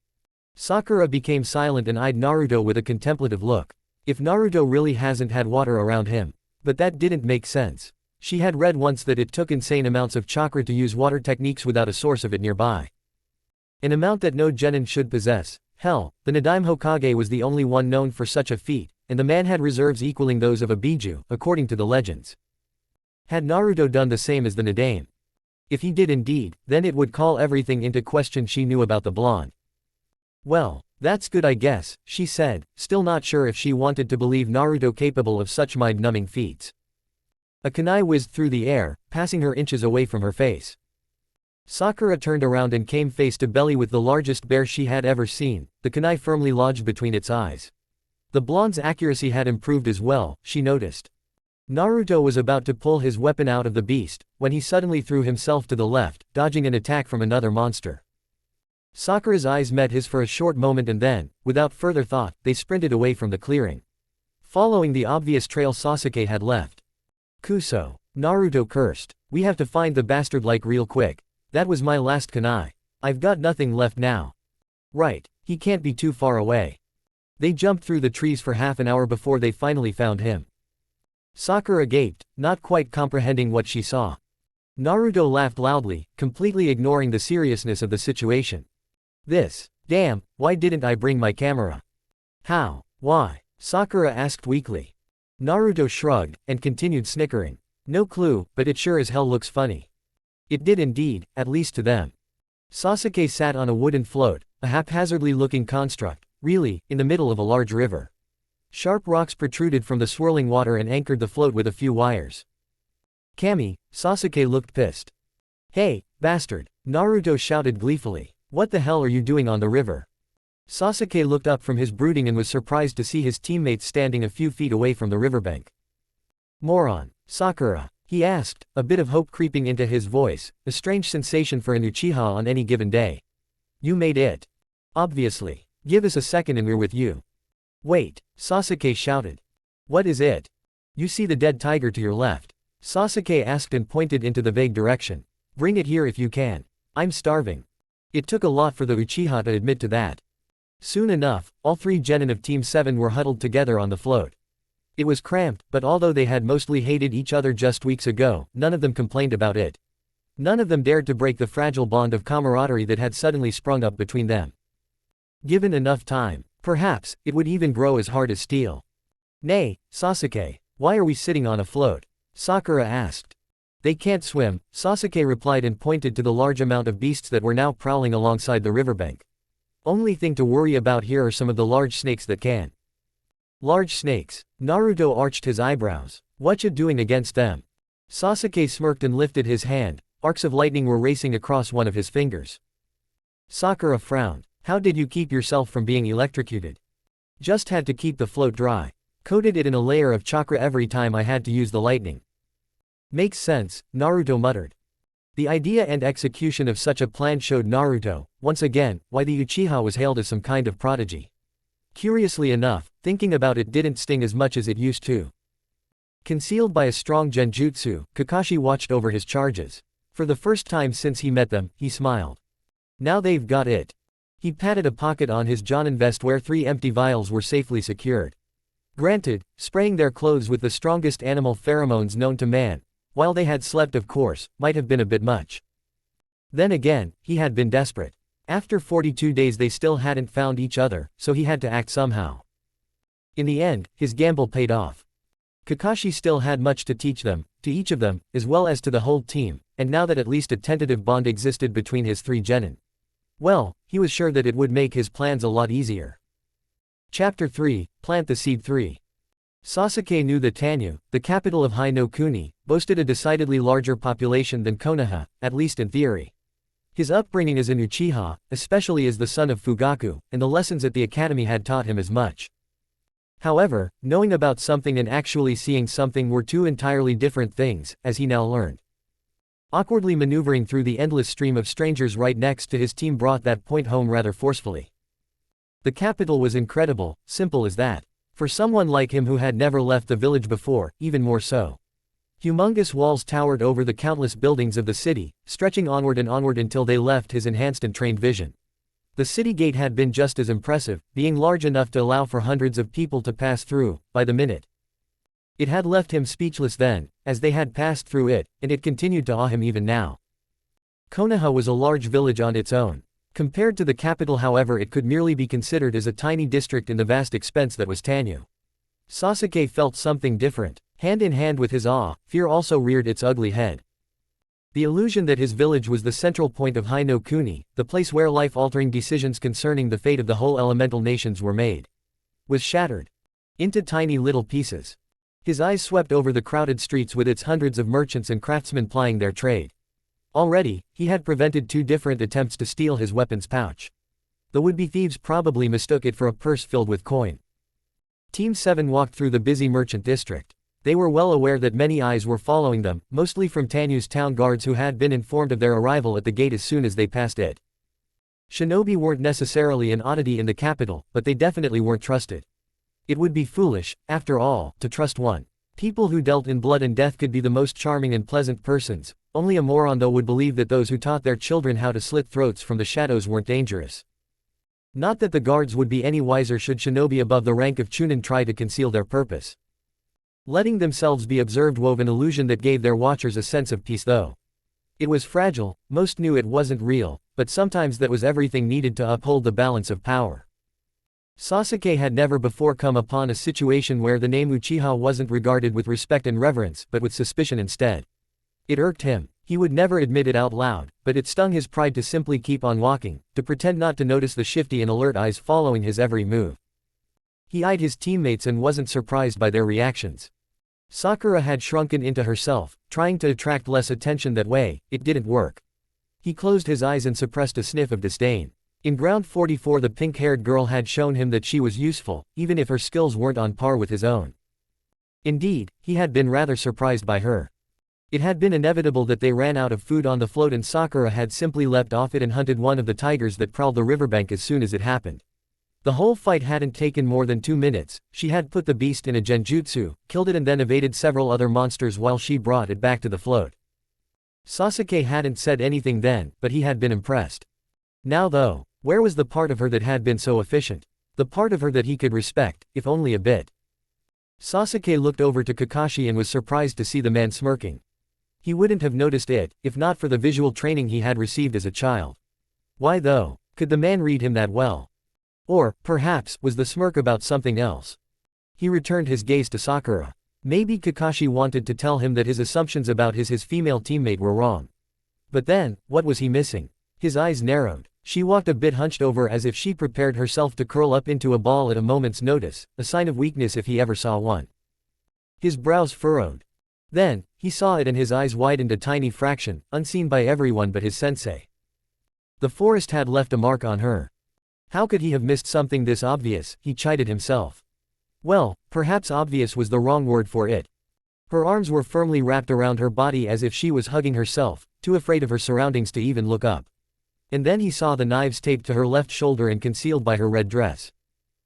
[SPEAKER 1] Sakura became silent and eyed Naruto with a contemplative look. If Naruto really hasn't had water around him. But that didn't make sense. She had read once that it took insane amounts of chakra to use water techniques without a source of it nearby. An amount that no genin should possess. Hell, the Nadaime Hokage was the only one known for such a feat, and the man had reserves equaling those of a Biju, according to the legends. Had Naruto done the same as the Nadaime? If he did indeed, then it would call everything into question she knew about the blonde. Well, that's good I guess, she said, still not sure if she wanted to believe Naruto capable of such mind-numbing feats. A kunai whizzed through the air, passing her inches away from her face. Sakura turned around and came face to belly with the largest bear she had ever seen, the kunai firmly lodged between its eyes. The blonde's accuracy had improved as well, she noticed. Naruto was about to pull his weapon out of the beast, when he suddenly threw himself to the left, dodging an attack from another monster. Sakura's eyes met his for a short moment and then, without further thought, they sprinted away from the clearing. Following the obvious trail Sasuke had left. Kuso. Naruto cursed. We have to find the bastard like real quick. That was my last kunai. I've got nothing left now. Right, he can't be too far away. They jumped through the trees for half an hour before they finally found him. Sakura gaped, not quite comprehending what she saw. Naruto laughed loudly, completely ignoring the seriousness of the situation. Damn, why didn't I bring my camera? How? Why? Sakura asked weakly. Naruto shrugged, and continued snickering. No clue, but it sure as hell looks funny. It did indeed, at least to them. Sasuke sat on a wooden float, a haphazardly looking construct, really, in the middle of a large river. Sharp rocks protruded from the swirling water and anchored the float with a few wires. Kami, Sasuke looked pissed. Hey, bastard, Naruto shouted gleefully. What the hell are you doing on the river? Sasuke looked up from his brooding and was surprised to see his teammates standing a few feet away from the riverbank. Moron, Sakura, he asked, a bit of hope creeping into his voice, a strange sensation for an Uchiha on any given day. You made it. Obviously. Give us a second and we're with you. Wait, Sasuke shouted. What is it? You see the dead tiger to your left? Sasuke asked and pointed into the vague direction. Bring it here if you can. I'm starving. It took a lot for the Uchiha to admit to that. Soon enough, all 3 genin of Team 7 were huddled together on the float. It was cramped, but although they had mostly hated each other just weeks ago, none of them complained about it. None of them dared to break the fragile bond of camaraderie that had suddenly sprung up between them. Given enough time, perhaps, it would even grow as hard as steel. Nay, Sasuke, why are we sitting on a float? Sakura asked. They can't swim, Sasuke replied and pointed to the large amount of beasts that were now prowling alongside the riverbank. Only thing to worry about here are some of the large snakes that can. Large snakes. Naruto arched his eyebrows. Whatcha doing against them? Sasuke smirked and lifted his hand, arcs of lightning were racing across one of his fingers. Sakura frowned. How did you keep yourself from being electrocuted? Just had to keep the float dry. Coated it in a layer of chakra every time I had to use the lightning. Makes sense, Naruto muttered. The idea and execution of such a plan showed Naruto, once again, why the Uchiha was hailed as some kind of prodigy. Curiously enough, thinking about it didn't sting as much as it used to. Concealed by a strong genjutsu, Kakashi watched over his charges. For the first time since he met them, he smiled. Now they've got it. He patted a pocket on his Jonin vest where 3 empty vials were safely secured. Granted, spraying their clothes with the strongest animal pheromones known to man, while they had slept of course, might have been a bit much. Then again, he had been desperate. After 42 days they still hadn't found each other, so he had to act somehow. In the end, his gamble paid off. Kakashi still had much to teach them, to each of them, as well as to the whole team, and now that at least a tentative bond existed between his 3 genin. Well, he was sure that it would make his plans a lot easier. Chapter 3, Plant the Seed 3. Sasuke knew that Tanyu, the capital of Hai no Kuni, boasted a decidedly larger population than Konoha, at least in theory. His upbringing as an Uchiha, especially as the son of Fugaku, and the lessons at the academy had taught him as much. However, knowing about something and actually seeing something were 2 entirely different things, as he now learned. Awkwardly maneuvering through the endless stream of strangers right next to his team brought that point home rather forcefully. The capital was incredible, simple as that. For someone like him who had never left the village before, even more so. Humongous walls towered over the countless buildings of the city, stretching onward and onward until they left his enhanced and trained vision. The city gate had been just as impressive, being large enough to allow for hundreds of people to pass through, by the minute. It had left him speechless then, as they had passed through it, and it continued to awe him even now. Konoha was a large village on its own. Compared to the capital however it could merely be considered as a tiny district in the vast expense that was Tanyu. Sasuke felt something different. Hand in hand with his awe, fear also reared its ugly head. The illusion that his village was the central point of Hai no Kuni, the place where life-altering decisions concerning the fate of the whole elemental nations were made, was shattered into tiny little pieces. His eyes swept over the crowded streets with its hundreds of merchants and craftsmen plying their trade. Already, he had prevented 2 different attempts to steal his weapons pouch. The would-be thieves probably mistook it for a purse filled with coin. Team 7 walked through the busy merchant district. They were well aware that many eyes were following them, mostly from Tanyu's town guards who had been informed of their arrival at the gate as soon as they passed it. Shinobi weren't necessarily an oddity in the capital, but they definitely weren't trusted. It would be foolish, after all, to trust one. People who dealt in blood and death could be the most charming and pleasant persons, only a moron though would believe that those who taught their children how to slit throats from the shadows weren't dangerous. Not that the guards would be any wiser should shinobi above the rank of chunin try to conceal their purpose. Letting themselves be observed wove an illusion that gave their watchers a sense of peace though. It was fragile, most knew it wasn't real, but sometimes that was everything needed to uphold the balance of power. Sasuke had never before come upon a situation where the name Uchiha wasn't regarded with respect and reverence but with suspicion instead. It irked him. He would never admit it out loud, but it stung his pride to simply keep on walking, to pretend not to notice the shifty and alert eyes following his every move. He eyed his teammates and wasn't surprised by their reactions. Sakura had shrunken into herself, trying to attract less attention that way. It didn't work. He closed his eyes and suppressed a sniff of disdain. In Ground 44 the pink-haired girl had shown him that she was useful, even if her skills weren't on par with his own. Indeed, he had been rather surprised by her. It had been inevitable that they ran out of food on the float and Sakura had simply leapt off it and hunted one of the tigers that prowled the riverbank as soon as it happened. The whole fight hadn't taken more than 2 minutes. She had put the beast in a genjutsu, killed it and then evaded several other monsters while she brought it back to the float. Sasuke hadn't said anything then, but he had been impressed. Now though, where was the part of her that had been so efficient? The part of her that he could respect, if only a bit. Sasuke looked over to Kakashi and was surprised to see the man smirking. He wouldn't have noticed it, if not for the visual training he had received as a child. Why though? Could the man read him that well? Or, perhaps, was the smirk about something else? He returned his gaze to Sakura. Maybe Kakashi wanted to tell him that his assumptions about his female teammate were wrong. But then, what was he missing? His eyes narrowed. She walked a bit hunched over as if she prepared herself to curl up into a ball at a moment's notice, a sign of weakness if he ever saw one. His brows furrowed. Then, he saw it and his eyes widened a tiny fraction, unseen by everyone but his sensei. The forest had left a mark on her. How could he have missed something this obvious, he chided himself. Well, perhaps obvious was the wrong word for it. Her arms were firmly wrapped around her body as if she was hugging herself, too afraid of her surroundings to even look up. And then he saw the knives taped to her left shoulder and concealed by her red dress.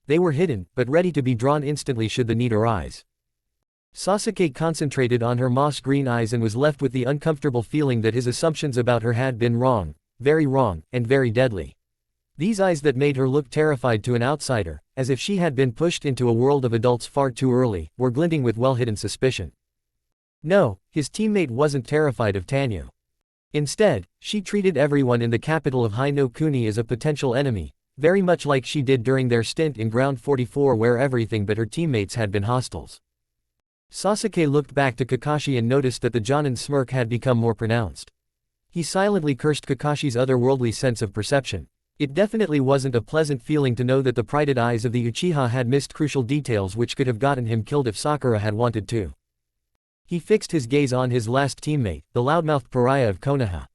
[SPEAKER 1] They were hidden, but ready to be drawn instantly should the need arise. Sasuke concentrated on her moss green eyes and was left with the uncomfortable feeling that his assumptions about her had been wrong, and very deadly. These eyes that made her look terrified to an outsider, as if she had been pushed into a world of adults far too early, were glinting with well-hidden suspicion. No, his teammate wasn't terrified of Tanyu. Instead, she treated everyone in the capital of High no Kuni as a potential enemy, very much like she did during their stint in Ground 44 where everything but her teammates had been hostiles. Sasuke looked back to Kakashi and noticed that the Jonin smirk had become more pronounced. He silently cursed Kakashi's otherworldly sense of perception. It definitely wasn't a pleasant feeling to know that the prided eyes of the Uchiha had missed crucial details which could have gotten him killed if Sakura had wanted to. He fixed his gaze on his last teammate, the loudmouthed pariah of Konoha.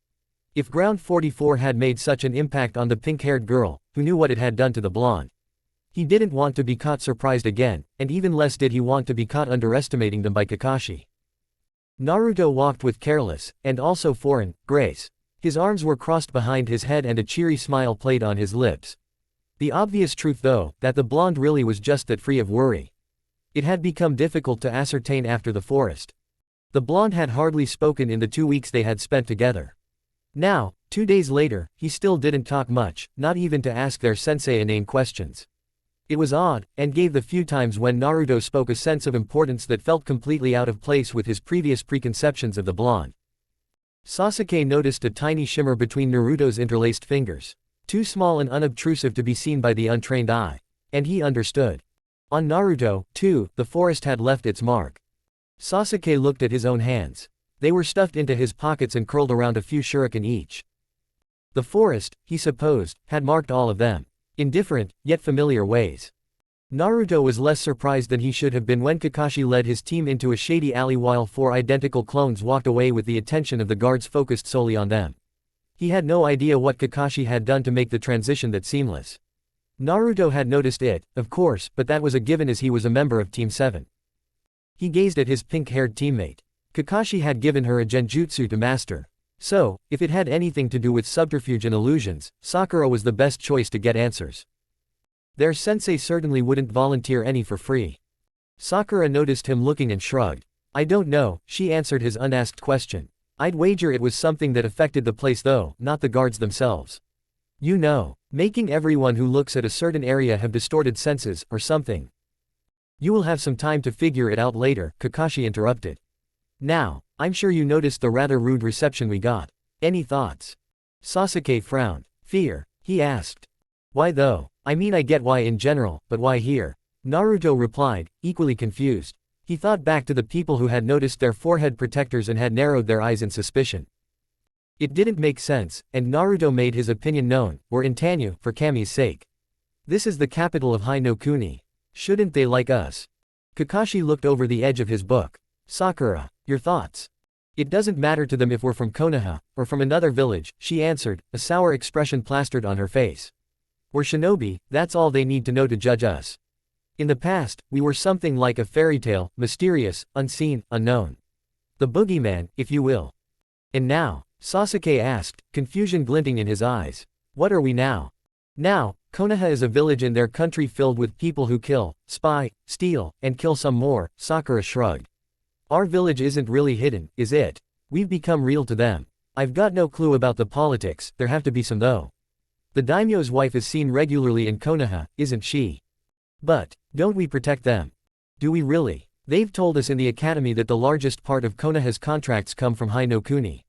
[SPEAKER 1] If Ground 44 had made such an impact on the pink-haired girl, who knew what it had done to the blonde? He didn't want to be caught surprised again, and even less did he want to be caught underestimating them by Kakashi. Naruto walked with careless, and also foreign, grace. His arms were crossed behind his head and a cheery smile played on his lips. The obvious truth though, that the blonde really was just that free of worry. It had become difficult to ascertain after the forest. The blonde had hardly spoken in the 2 weeks they had spent together. Now, 2 days later, he still didn't talk much, not even to ask their sensei inane questions. It was odd, and gave the few times when Naruto spoke a sense of importance that felt completely out of place with his previous preconceptions of the blonde. Sasuke noticed a tiny shimmer between Naruto's interlaced fingers. Too small and unobtrusive to be seen by the untrained eye. And he understood. On Naruto, too, the forest had left its mark. Sasuke looked at his own hands. They were stuffed into his pockets and curled around a few shuriken each. The forest, he supposed, had marked all of them. In different, yet familiar ways. Naruto was less surprised than he should have been when Kakashi led his team into a shady alley while 4 identical clones walked away with the attention of the guards focused solely on them. He had no idea what Kakashi had done to make the transition that seamless. Naruto had noticed it, of course, but that was a given as he was a member of Team 7. He gazed at his pink-haired teammate. Kakashi had given her a genjutsu to master. So, if it had anything to do with subterfuge and illusions, Sakura was the best choice to get answers. Their sensei certainly wouldn't volunteer any for free. Sakura noticed him looking and shrugged. I don't know, she answered his unasked question. I'd wager it was something that affected the place though, not the guards themselves. You know, making everyone who looks at a certain area have distorted senses, or something. You will have some time to figure it out later, Kakashi interrupted. Now, I'm sure you noticed the rather rude reception we got. Any thoughts? Sasuke frowned. Fear, he asked. Why though? I mean I get why in general, but why here? Naruto replied, equally confused. He thought back to the people who had noticed their forehead protectors and had narrowed their eyes in suspicion. It didn't make sense, and Naruto made his opinion known, we're in Tanyu, for Kami's sake. This is the capital of High no Kuni. Shouldn't they like us? Kakashi looked over the edge of his book. Sakura, your thoughts? It doesn't matter to them if we're from Konoha, or from another village, she answered, a sour expression plastered on her face. We're shinobi, that's all they need to know to judge us. In the past, we were something like a fairy tale, mysterious, unseen, unknown. The boogeyman, if you will. And now? Sasuke asked, confusion glinting in his eyes. What are we now? Now, Konoha is a village in their country filled with people who kill, spy, steal, and kill some more, Sakura shrugged. Our village isn't really hidden, is it? We've become real to them. I've got no clue about the politics, there have to be some though. The daimyo's wife is seen regularly in Konoha, isn't she? But, don't we protect them? Do we really? They've told us in the academy that the largest part of Konoha's contracts come from High no Kuni.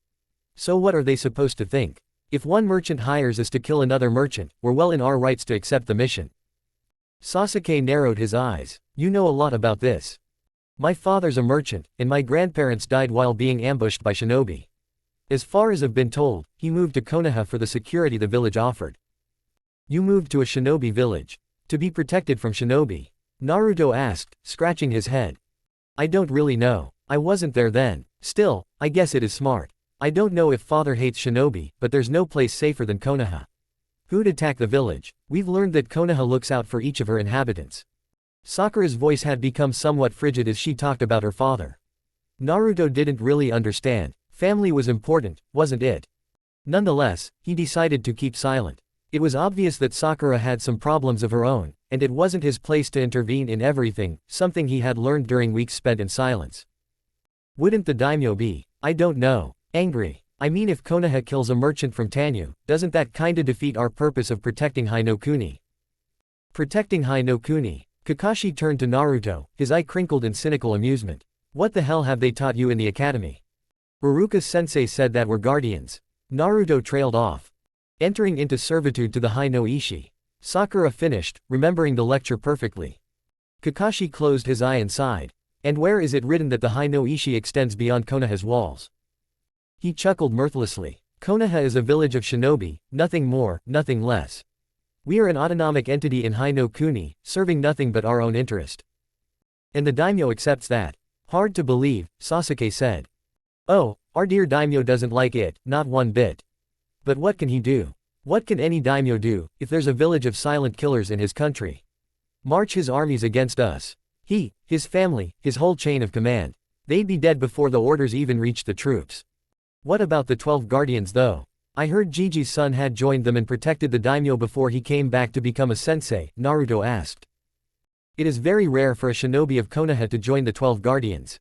[SPEAKER 1] So what are they supposed to think? If one merchant hires us to kill another merchant, we're well in our rights to accept the mission. Sasuke narrowed his eyes. You know a lot about this. My father's a merchant, and my grandparents died while being ambushed by shinobi. As far as I've been told, he moved to Konoha for the security the village offered. You moved to a shinobi village. To be protected from shinobi? Naruto asked, scratching his head. I don't really know. I wasn't there then. Still, I guess it is smart. I don't know if father hates shinobi, but there's no place safer than Konoha. Who'd attack the village? We've learned that Konoha looks out for each of her inhabitants. Sakura's voice had become somewhat frigid as she talked about her father. Naruto didn't really understand. Family was important, wasn't it? Nonetheless, he decided to keep silent. It was obvious that Sakura had some problems of her own, and it wasn't his place to intervene in everything, something he had learned during weeks spent in silence. Wouldn't the daimyo be, I don't know, angry? I mean, if Konoha kills a merchant from Tanyu, doesn't that kinda defeat our purpose of protecting Hai no Kuni? Protecting Hai no Kuni? Kakashi turned to Naruto, his eye crinkled in cynical amusement. What the hell have they taught you in the academy? Iruka-sensei said that we're guardians. Naruto trailed off. Entering into servitude to the Hai no Ishi. Sakura finished, remembering the lecture perfectly. Kakashi closed his eye and sighed. And where is it written that the Hai no Ishi extends beyond Konoha's walls? He chuckled mirthlessly. Konoha is a village of shinobi, nothing more, nothing less. We are an autonomic entity in Hai no Kuni, serving nothing but our own interest. And the daimyo accepts that. Hard to believe, Sasuke said. Oh, our dear daimyo doesn't like it, not one bit. But what can he do? What can any daimyo do, if there's a village of silent killers in his country? March his armies against us. He, his family, his whole chain of command. They'd be dead before the orders even reached the troops. What about the 12 guardians though? I heard Jiji's son had joined them and protected the daimyo before he came back to become a sensei, Naruto asked. It is very rare for a shinobi of Konoha to join the 12 guardians.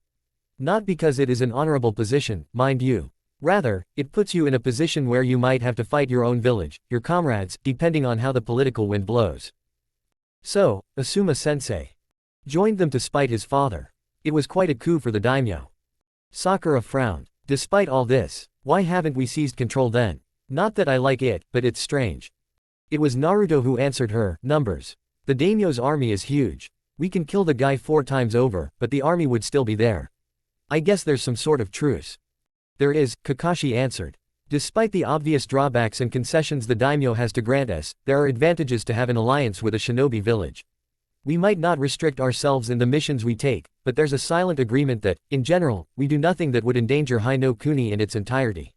[SPEAKER 1] Not because it is an honorable position, mind you. Rather, it puts you in a position where you might have to fight your own village, your comrades, depending on how the political wind blows. So, Asuma-sensei joined them to spite his father. It was quite a coup for the daimyo. Sakura frowned. Despite all this, why haven't we seized control then? Not that I like it, but it's strange. It was Naruto who answered her, numbers. The daimyo's army is huge. We can kill the guy 4 times over, but the army would still be there. I guess there's some sort of truce. There is, Kakashi answered. Despite the obvious drawbacks and concessions the daimyo has to grant us, there are advantages to have an alliance with a shinobi village. We might not restrict ourselves in the missions we take, but there's a silent agreement that, in general, we do nothing that would endanger Hai no Kuni in its entirety.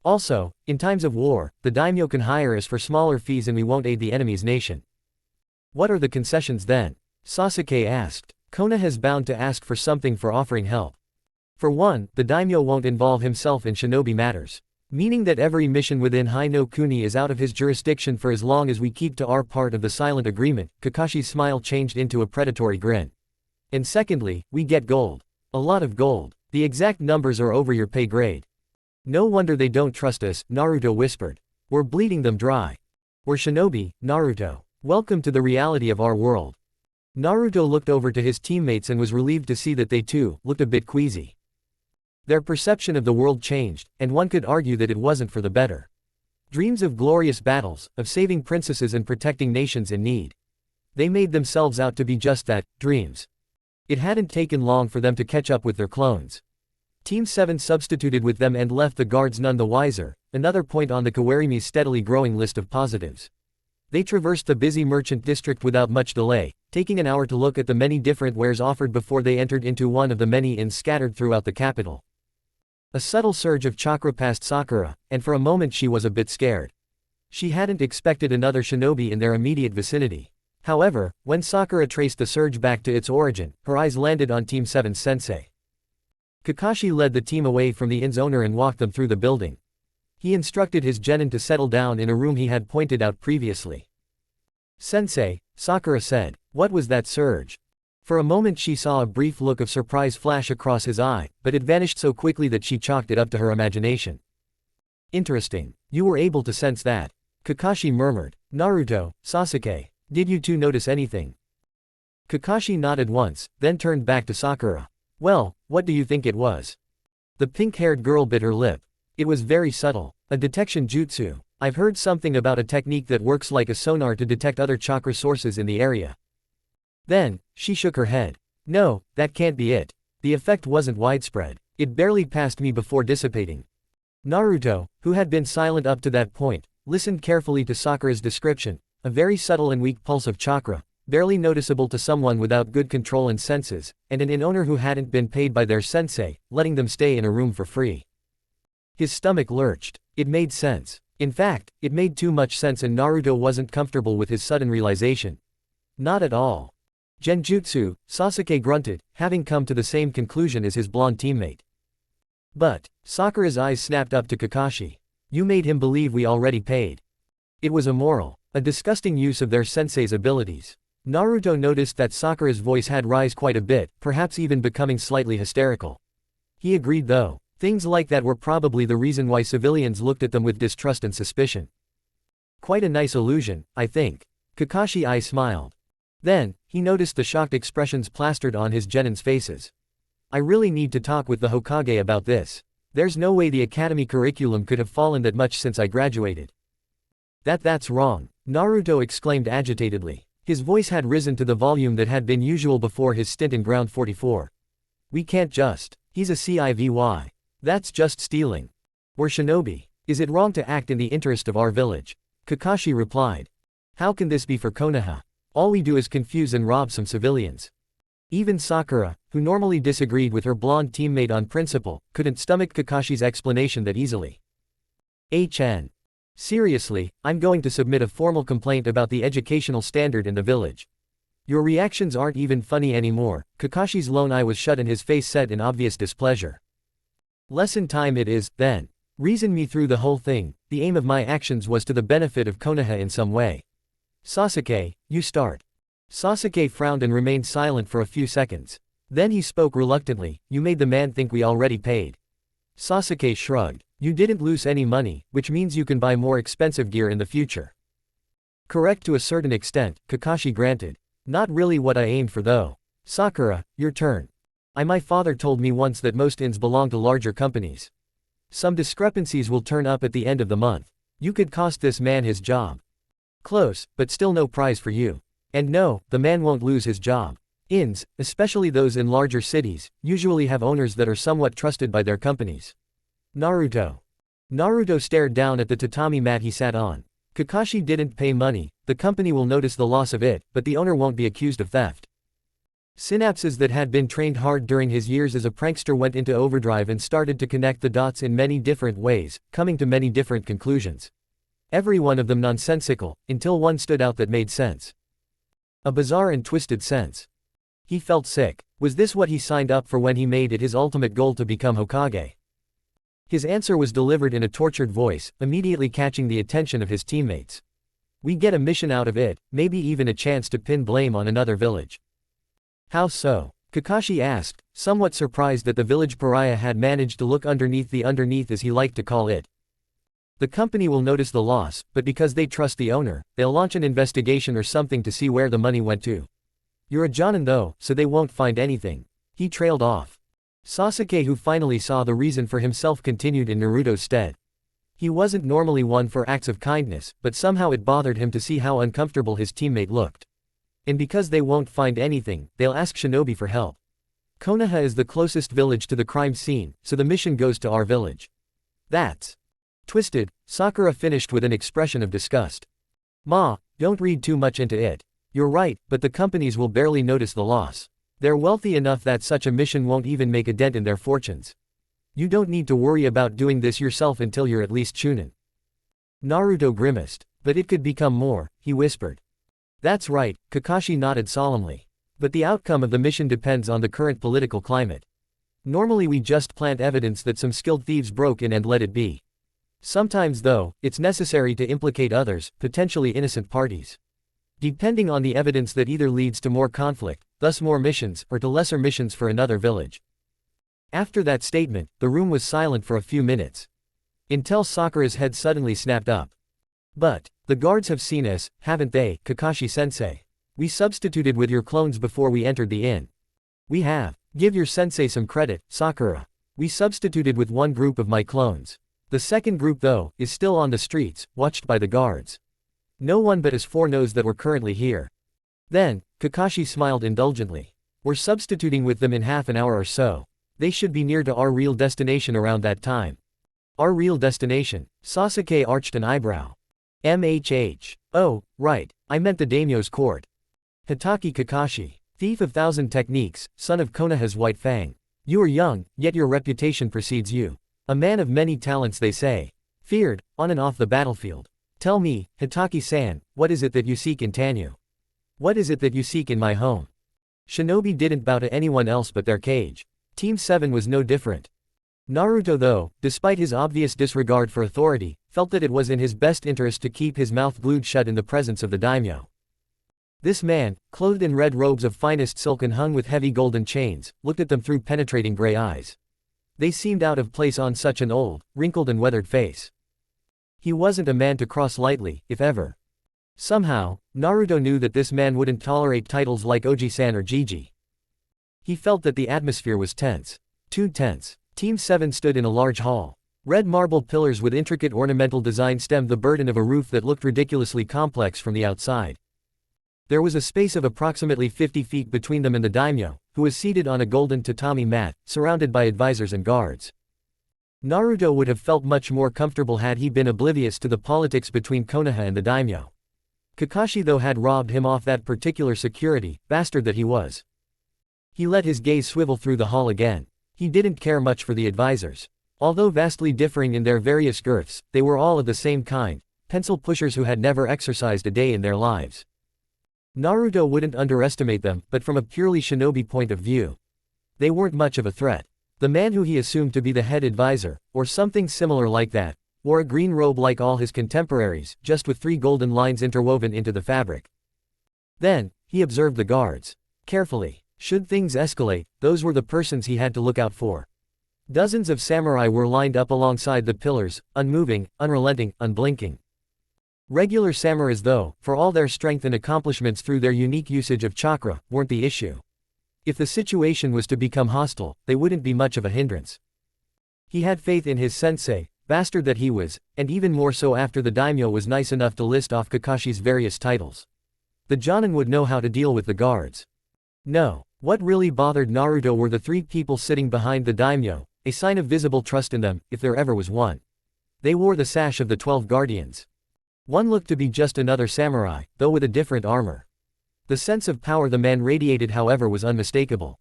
[SPEAKER 1] Also, in times of war, the daimyo can hire us for smaller fees and we won't aid the enemy's nation. What are the concessions then? Sasuke asked. Konoha is bound to ask for something for offering help. For one, the daimyo won't involve himself in shinobi matters. Meaning that every mission within Hai no Kuni is out of his jurisdiction for as long as we keep to our part of the silent agreement. Kakashi's smile changed into a predatory grin. And secondly, we get gold. A lot of gold. The exact numbers are over your pay grade. No wonder they don't trust us, Naruto whispered. We're bleeding them dry. We're shinobi, Naruto. Welcome to the reality of our world. Naruto looked over to his teammates and was relieved to see that they too looked a bit queasy. Their perception of the world changed, and one could argue that it wasn't for the better. Dreams of glorious battles, of saving princesses and protecting nations in need. They made themselves out to be just that, dreams. It hadn't taken long for them to catch up with their clones. Team 7 substituted with them and left the guards none the wiser, another point on the Kawarimi's steadily growing list of positives. They traversed the busy merchant district without much delay, taking an hour to look at the many different wares offered before they entered into one of the many inns scattered throughout the capital. A subtle surge of chakra passed Sakura, and for a moment she was a bit scared. She hadn't expected another shinobi in their immediate vicinity. However, when Sakura traced the surge back to its origin, her eyes landed on Team 7's sensei. Kakashi led the team away from the inn's owner and walked them through the building. He instructed his genin to settle down in a room he had pointed out previously. Sensei, Sakura said, what was that surge? For a moment she saw a brief look of surprise flash across his eye, but it vanished so quickly that she chalked it up to her imagination. Interesting. You were able to sense that. Kakashi murmured. Naruto, Sasuke, did you two notice anything? Kakashi nodded once, then turned back to Sakura. Well, what do you think it was? The pink-haired girl bit her lip. It was very subtle. A detection jutsu. I've heard something about a technique that works like a sonar to detect other chakra sources in the area. Then, she shook her head. No, that can't be it. The effect wasn't widespread. It barely passed me before dissipating. Naruto, who had been silent up to that point, listened carefully to Sakura's description, a very subtle and weak pulse of chakra, barely noticeable to someone without good control and senses, and an inn-owner who hadn't been paid by their sensei, letting them stay in a room for free. His stomach lurched. It made sense. In fact, it made too much sense and Naruto wasn't comfortable with his sudden realization. Not at all. Genjutsu, Sasuke grunted, having come to the same conclusion as his blonde teammate. But, Sakura's eyes snapped up to Kakashi. You made him believe we already paid. It was immoral, a disgusting use of their sensei's abilities. Naruto noticed that Sakura's voice had risen quite a bit, perhaps even becoming slightly hysterical. He agreed though. Things like that were probably the reason why civilians looked at them with distrust and suspicion. Quite a nice illusion, I think. Kakashi smiled. Then, he noticed the shocked expressions plastered on his genins' faces. I really need to talk with the Hokage about this. There's no way the academy curriculum could have fallen that much since I graduated. That's wrong, Naruto exclaimed agitatedly. His voice had risen to the volume that had been usual before his stint in Ground 44. We can't just. He's a CIVY. That's just stealing. We're shinobi. Is it wrong to act in the interest of our village? Kakashi replied. How can this be for Konoha? All we do is confuse and rob some civilians. Even Sakura, who normally disagreed with her blonde teammate on principle, couldn't stomach Kakashi's explanation that easily. HN. Seriously, I'm going to submit a formal complaint about the educational standard in the village. Your reactions aren't even funny anymore. Kakashi's lone eye was shut and his face set in obvious displeasure. Lesson time it is, then. Reason me through the whole thing. The aim of my actions was to the benefit of Konoha in some way. Sasuke, you start. Sasuke frowned and remained silent for a few seconds. Then he spoke reluctantly, you made the man think we already paid. Sasuke shrugged. You didn't lose any money, which means you can buy more expensive gear in the future. Correct to a certain extent, Kakashi granted. Not really what I aimed for though. Sakura, your turn. My father told me once that most inns belong to larger companies. Some discrepancies will turn up at the end of the month. You could cost this man his job. Close, but still no prize for you. And no, the man won't lose his job. Inns, especially those in larger cities, usually have owners that are somewhat trusted by their companies. Naruto. Naruto stared down at the tatami mat he sat on. Kakashi didn't pay money, the company will notice the loss of it, but the owner won't be accused of theft. Synapses that had been trained hard during his years as a prankster went into overdrive and started to connect the dots in many different ways, coming to many different conclusions. Every one of them nonsensical, until one stood out that made sense. A bizarre and twisted sense. He felt sick. Was this what he signed up for when he made it his ultimate goal to become Hokage? His answer was delivered in a tortured voice, immediately catching the attention of his teammates. We get a mission out of it, maybe even a chance to pin blame on another village. How so? Kakashi asked, somewhat surprised that the village pariah had managed to look underneath the underneath as he liked to call it. The company will notice the loss, but because they trust the owner, they'll launch an investigation or something to see where the money went to. You're a jonin though, so they won't find anything. He trailed off. Sasuke, who finally saw the reason for himself, continued in Naruto's stead. He wasn't normally one for acts of kindness, but somehow it bothered him to see how uncomfortable his teammate looked. And because they won't find anything, they'll ask shinobi for help. Konoha is the closest village to the crime scene, so the mission goes to our village. That's twisted. Sakura finished with an expression of disgust. Ma, don't read too much into it. You're right, but the companies will barely notice the loss. They're wealthy enough that such a mission won't even make a dent in their fortunes. You don't need to worry about doing this yourself until you're at least chunin. Naruto grimaced. But it could become more, he whispered. That's right, Kakashi nodded solemnly. But the outcome of the mission depends on the current political climate. Normally we just plant evidence that some skilled thieves broke in and let it be. Sometimes though, it's necessary to implicate others, potentially innocent parties. Depending on the evidence that either leads to more conflict, thus more missions, or to lesser missions for another village. After that statement, the room was silent for a few minutes. Until Sakura's head suddenly snapped up. But, the guards have seen us, haven't they, Kakashi-sensei? We substituted with your clones before we entered the inn. We have. Give your sensei some credit, Sakura. We substituted with one group of my clones. The second group though, is still on the streets, watched by the guards. No one but us four knows that we're currently here. Then, Kakashi smiled indulgently. We're substituting with them in half an hour or so. They should be near to our real destination around that time. Our real destination? Sasuke arched an eyebrow. MHH. Oh, right, I meant the daimyo's court. Hitaki Kakashi. Thief of thousand techniques, son of Konoha's White Fang. You are young, yet your reputation precedes you. A man of many talents they say. Feared, on and off the battlefield. Tell me, Hitaki-san, what is it that you seek in Tanu? What is it that you seek in my home? Shinobi didn't bow to anyone else but their cage. Team 7 was no different. Naruto though, despite his obvious disregard for authority, felt that it was in his best interest to keep his mouth glued shut in the presence of the daimyo. This man, clothed in red robes of finest silk and hung with heavy golden chains, looked at them through penetrating gray eyes. They seemed out of place on such an old, wrinkled and weathered face. He wasn't a man to cross lightly, if ever. Somehow, Naruto knew that this man wouldn't tolerate titles like Oji-san or Jiji. He felt that the atmosphere was tense. Too tense. Team 7 stood in a large hall. Red marble pillars with intricate ornamental design stemmed the burden of a roof that looked ridiculously complex from the outside. There was a space of approximately 50 feet between them and the daimyo, who was seated on a golden tatami mat, surrounded by advisors and guards. Naruto would have felt much more comfortable had he been oblivious to the politics between Konoha and the daimyo. Kakashi though had robbed him off that particular security, bastard that he was. He let his gaze swivel through the hall again. He didn't care much for the advisors. Although vastly differing in their various girths, they were all of the same kind, pencil pushers who had never exercised a day in their lives. Naruto wouldn't underestimate them, but from a purely shinobi point of view, they weren't much of a threat. The man who he assumed to be the head advisor, or something similar like that, wore a green robe like all his contemporaries, just with 3 golden lines interwoven into the fabric. Then, he observed the guards. Carefully. Should things escalate, those were the persons he had to look out for. Dozens of samurai were lined up alongside the pillars, unmoving, unrelenting, unblinking. Regular samurais though, for all their strength and accomplishments through their unique usage of chakra, weren't the issue. If the situation was to become hostile, they wouldn't be much of a hindrance. He had faith in his sensei, bastard that he was, and even more so after the daimyo was nice enough to list off Kakashi's various titles. The Jonin would know how to deal with the guards. No, what really bothered Naruto were the 3 people sitting behind the daimyo, a sign of visible trust in them, if there ever was one. They wore the sash of the 12 guardians. One looked to be just another samurai, though with a different armor. The sense of power the man radiated however was unmistakable.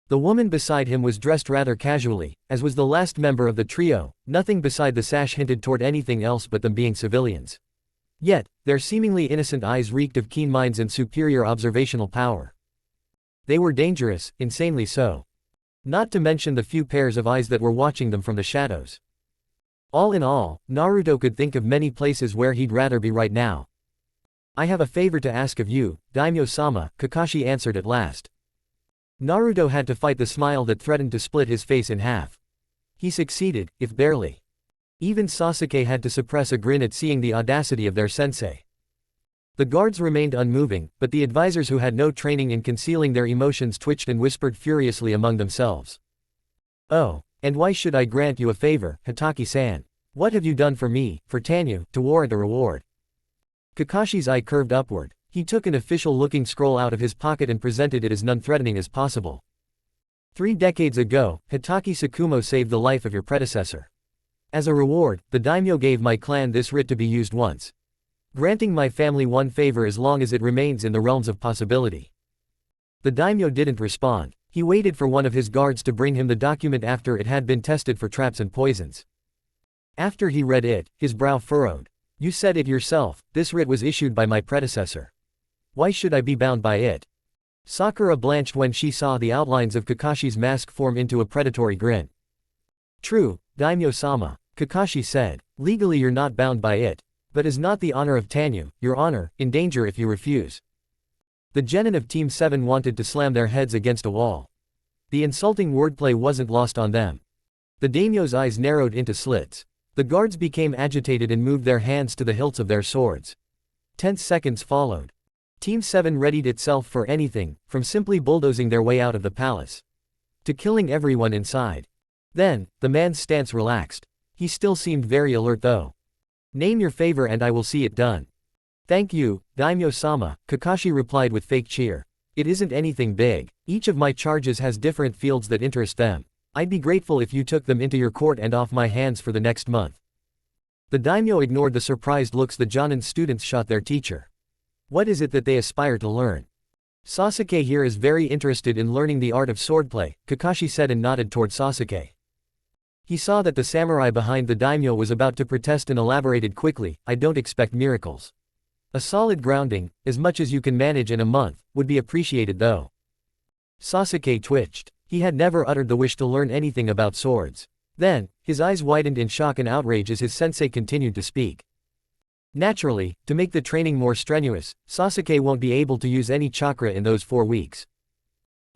[SPEAKER 1] The woman beside him was dressed rather casually, as was the last member of the trio. Nothing beside the sash hinted toward anything else but them being civilians. Yet, their seemingly innocent eyes reeked of keen minds and superior observational power. They were dangerous, insanely so. Not to mention the few pairs of eyes that were watching them from the shadows. All in all, Naruto could think of many places where he'd rather be right now. I have a favor to ask of you, Daimyo-sama, Kakashi answered at last. Naruto had to fight the smile that threatened to split his face in half. He succeeded, if barely. Even Sasuke had to suppress a grin at seeing the audacity of their sensei. The guards remained unmoving, but the advisors who had no training in concealing their emotions twitched and whispered furiously among themselves. Oh, and why should I grant you a favor, Hatake-san? What have you done for me, for Tanyu, to warrant a reward? Kakashi's eye curved upward. He took an official-looking scroll out of his pocket and presented it as non-threatening as possible. 3 decades ago, Hatake Tsukumo saved the life of your predecessor. As a reward, the daimyo gave my clan this writ to be used once. Granting my family one favor as long as it remains in the realms of possibility. The daimyo didn't respond. He waited for one of his guards to bring him the document after it had been tested for traps and poisons. After he read it, his brow furrowed. You said it yourself, this writ was issued by my predecessor. Why should I be bound by it? Sakura blanched when she saw the outlines of Kakashi's mask form into a predatory grin. True, Daimyo-sama, Kakashi said, legally you're not bound by it, but is not the honor of Tanyu, your honor, in danger if you refuse? The genin of Team 7 wanted to slam their heads against a wall. The insulting wordplay wasn't lost on them. The daimyo's eyes narrowed into slits. The guards became agitated and moved their hands to the hilts of their swords. Tense seconds followed. Team 7 readied itself for anything, from simply bulldozing their way out of the palace to killing everyone inside. Then, the man's stance relaxed. He still seemed very alert though. Name your favor and I will see it done. Thank you, Daimyo-sama, Kakashi replied with fake cheer. It isn't anything big. Each of my charges has different fields that interest them. I'd be grateful if you took them into your court and off my hands for the next month. The daimyo ignored the surprised looks the Jonin students shot their teacher. What is it that they aspire to learn? Sasuke here is very interested in learning the art of swordplay, Kakashi said and nodded toward Sasuke. He saw that the samurai behind the daimyo was about to protest and elaborated quickly, I don't expect miracles. A solid grounding, as much as you can manage in a month, would be appreciated though. Sasuke twitched. He had never uttered the wish to learn anything about swords. Then, his eyes widened in shock and outrage as his sensei continued to speak. Naturally, to make the training more strenuous, Sasuke won't be able to use any chakra in those 4 weeks.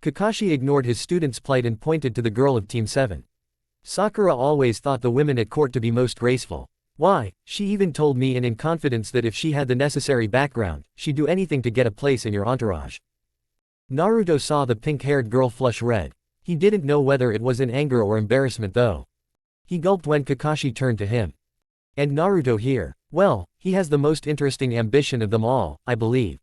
[SPEAKER 1] Kakashi ignored his student's plight and pointed to the girl of Team 7. Sakura always thought the women at court to be most graceful. Why, she even told me in confidence that if she had the necessary background, she'd do anything to get a place in your entourage. Naruto saw the pink-haired girl flush red. He didn't know whether it was in anger or embarrassment though. He gulped when Kakashi turned to him. And Naruto here? Well, he has the most interesting ambition of them all, I believe.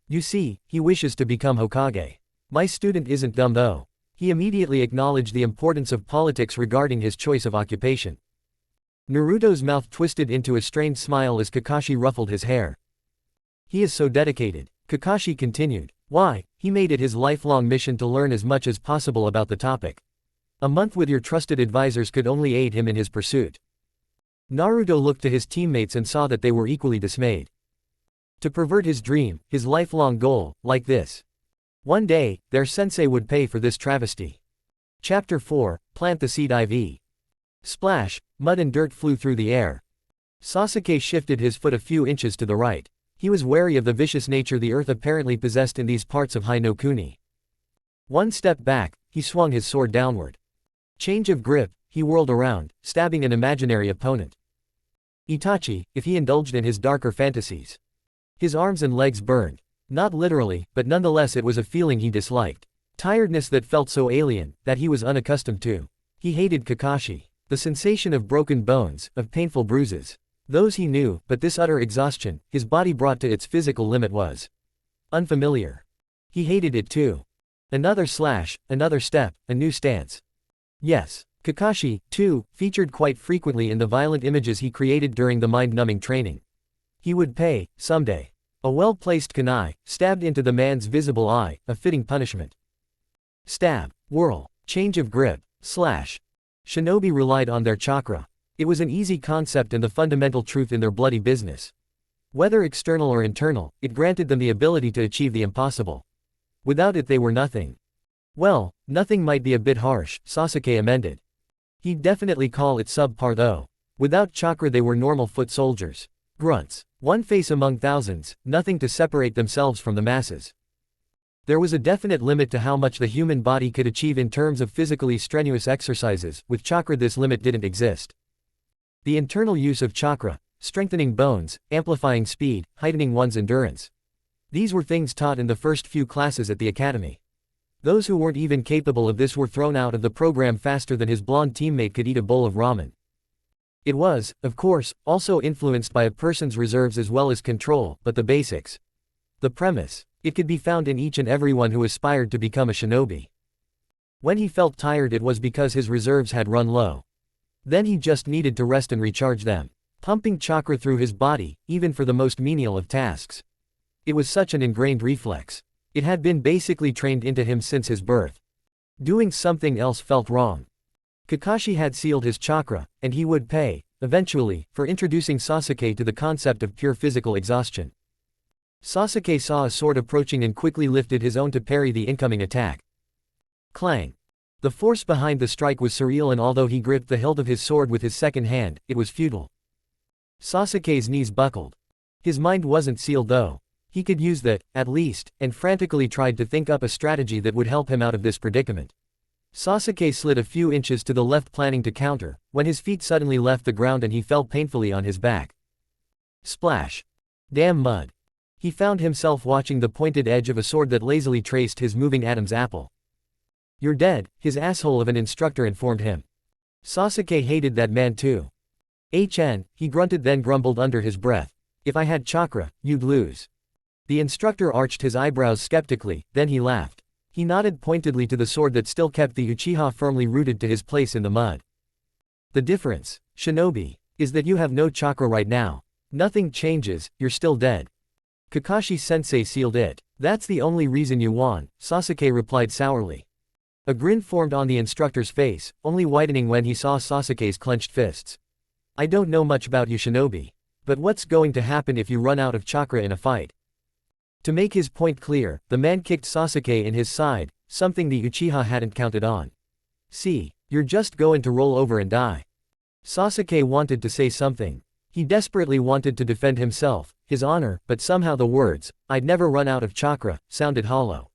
[SPEAKER 1] You see, he wishes to become Hokage. My student isn't dumb though. He immediately acknowledged the importance of politics regarding his choice of occupation. Naruto's mouth twisted into a strained smile as Kakashi ruffled his hair. He is so dedicated, Kakashi continued. Why, he made it his lifelong mission to learn as much as possible about the topic. A month with your trusted advisors could only aid him in his pursuit. Naruto looked to his teammates and saw that they were equally dismayed. To pervert his dream, his lifelong goal, like this. One day, their sensei would pay for this travesty. Chapter 4, Plant the Seed IV. Splash, mud and dirt flew through the air. Sasuke shifted his foot a few inches to the right. He was wary of the vicious nature the earth apparently possessed in these parts of Hai no Kuni. One step back, he swung his sword downward. Change of grip, he whirled around, stabbing an imaginary opponent. Itachi, if he indulged in his darker fantasies. His arms and legs burned. Not literally, but nonetheless it was a feeling he disliked. Tiredness that felt so alien, that he was unaccustomed to. He hated Kakashi. The sensation of broken bones, of painful bruises. Those he knew, but this utter exhaustion, his body brought to its physical limit was unfamiliar. He hated it too. Another slash, another step, a new stance. Yes, Kakashi, too, featured quite frequently in the violent images he created during the mind-numbing training. He would pay, someday. A well-placed kunai, stabbed into the man's visible eye, a fitting punishment. Stab, whirl, change of grip, slash. Shinobi relied on their chakra. It was an easy concept and the fundamental truth in their bloody business. Whether external or internal, it granted them the ability to achieve the impossible. Without it they were nothing. Well, nothing might be a bit harsh, Sasuke amended. He'd definitely call it subpar though. Without chakra they were normal foot soldiers. Grunts. One face among thousands, nothing to separate themselves from the masses. There was a definite limit to how much the human body could achieve in terms of physically strenuous exercises. With chakra this limit didn't exist. The internal use of chakra, strengthening bones, amplifying speed, heightening one's endurance. These were things taught in the first few classes at the academy. Those who weren't even capable of this were thrown out of the program faster than his blonde teammate could eat a bowl of ramen. It was, of course, also influenced by a person's reserves as well as control, but the basics. The premise. It could be found in each and everyone who aspired to become a shinobi. When he felt tired it was because his reserves had run low. Then he just needed to rest and recharge them. Pumping chakra through his body, even for the most menial of tasks. It was such an ingrained reflex. It had been basically trained into him since his birth. Doing something else felt wrong. Kakashi had sealed his chakra, and he would pay, eventually, for introducing Sasuke to the concept of pure physical exhaustion. Sasuke saw a sword approaching and quickly lifted his own to parry the incoming attack. Clang. The force behind the strike was surreal and although he gripped the hilt of his sword with his second hand, it was futile. Sasuke's knees buckled. His mind wasn't sealed though. He could use that, at least, and frantically tried to think up a strategy that would help him out of this predicament. Sasuke slid a few inches to the left planning to counter, when his feet suddenly left the ground and he fell painfully on his back. Splash. Damn mud. He found himself watching the pointed edge of a sword that lazily traced his moving Adam's apple. You're dead, his asshole of an instructor informed him. Sasuke hated that man too. HN, he grunted then grumbled under his breath. If I had chakra, you'd lose. The instructor arched his eyebrows skeptically, then he laughed. He nodded pointedly to the sword that still kept the Uchiha firmly rooted to his place in the mud. The difference, shinobi, is that you have no chakra right now. Nothing changes, you're still dead. Kakashi-sensei sealed it. That's the only reason you won, Sasuke replied sourly. A grin formed on the instructor's face, only widening when he saw Sasuke's clenched fists. I don't know much about you shinobi. But what's going to happen if you run out of chakra in a fight? To make his point clear, the man kicked Sasuke in his side, something the Uchiha hadn't counted on. "See, you're just going to roll over and die." Sasuke wanted to say something. He desperately wanted to defend himself, his honor, but somehow the words, "I'd never run out of chakra," sounded hollow.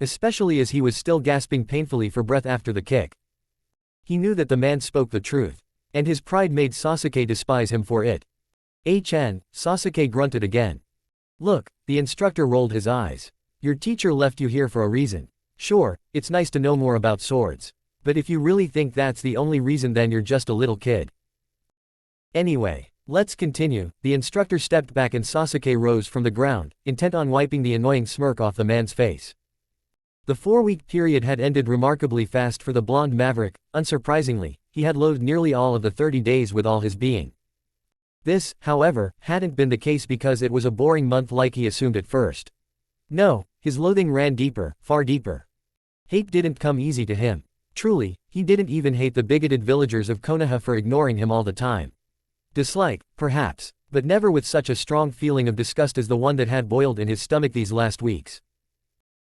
[SPEAKER 1] Especially as he was still gasping painfully for breath after the kick. He knew that the man spoke the truth. And his pride made Sasuke despise him for it. Sasuke grunted again. "Look," the instructor rolled his eyes. "Your teacher left you here for a reason. Sure, it's nice to know more about swords. But if you really think that's the only reason, then you're just a little kid. Anyway, let's continue." The instructor stepped back and Sasuke rose from the ground, intent on wiping the annoying smirk off the man's face. The 4-week period had ended remarkably fast for the blonde maverick. Unsurprisingly, he had loathed nearly all of the 30 days with all his being. This, however, hadn't been the case because it was a boring month like he assumed at first. No, his loathing ran deeper, far deeper. Hate didn't come easy to him. Truly, he didn't even hate the bigoted villagers of Konoha for ignoring him all the time. Dislike, perhaps, but never with such a strong feeling of disgust as the one that had boiled in his stomach these last weeks.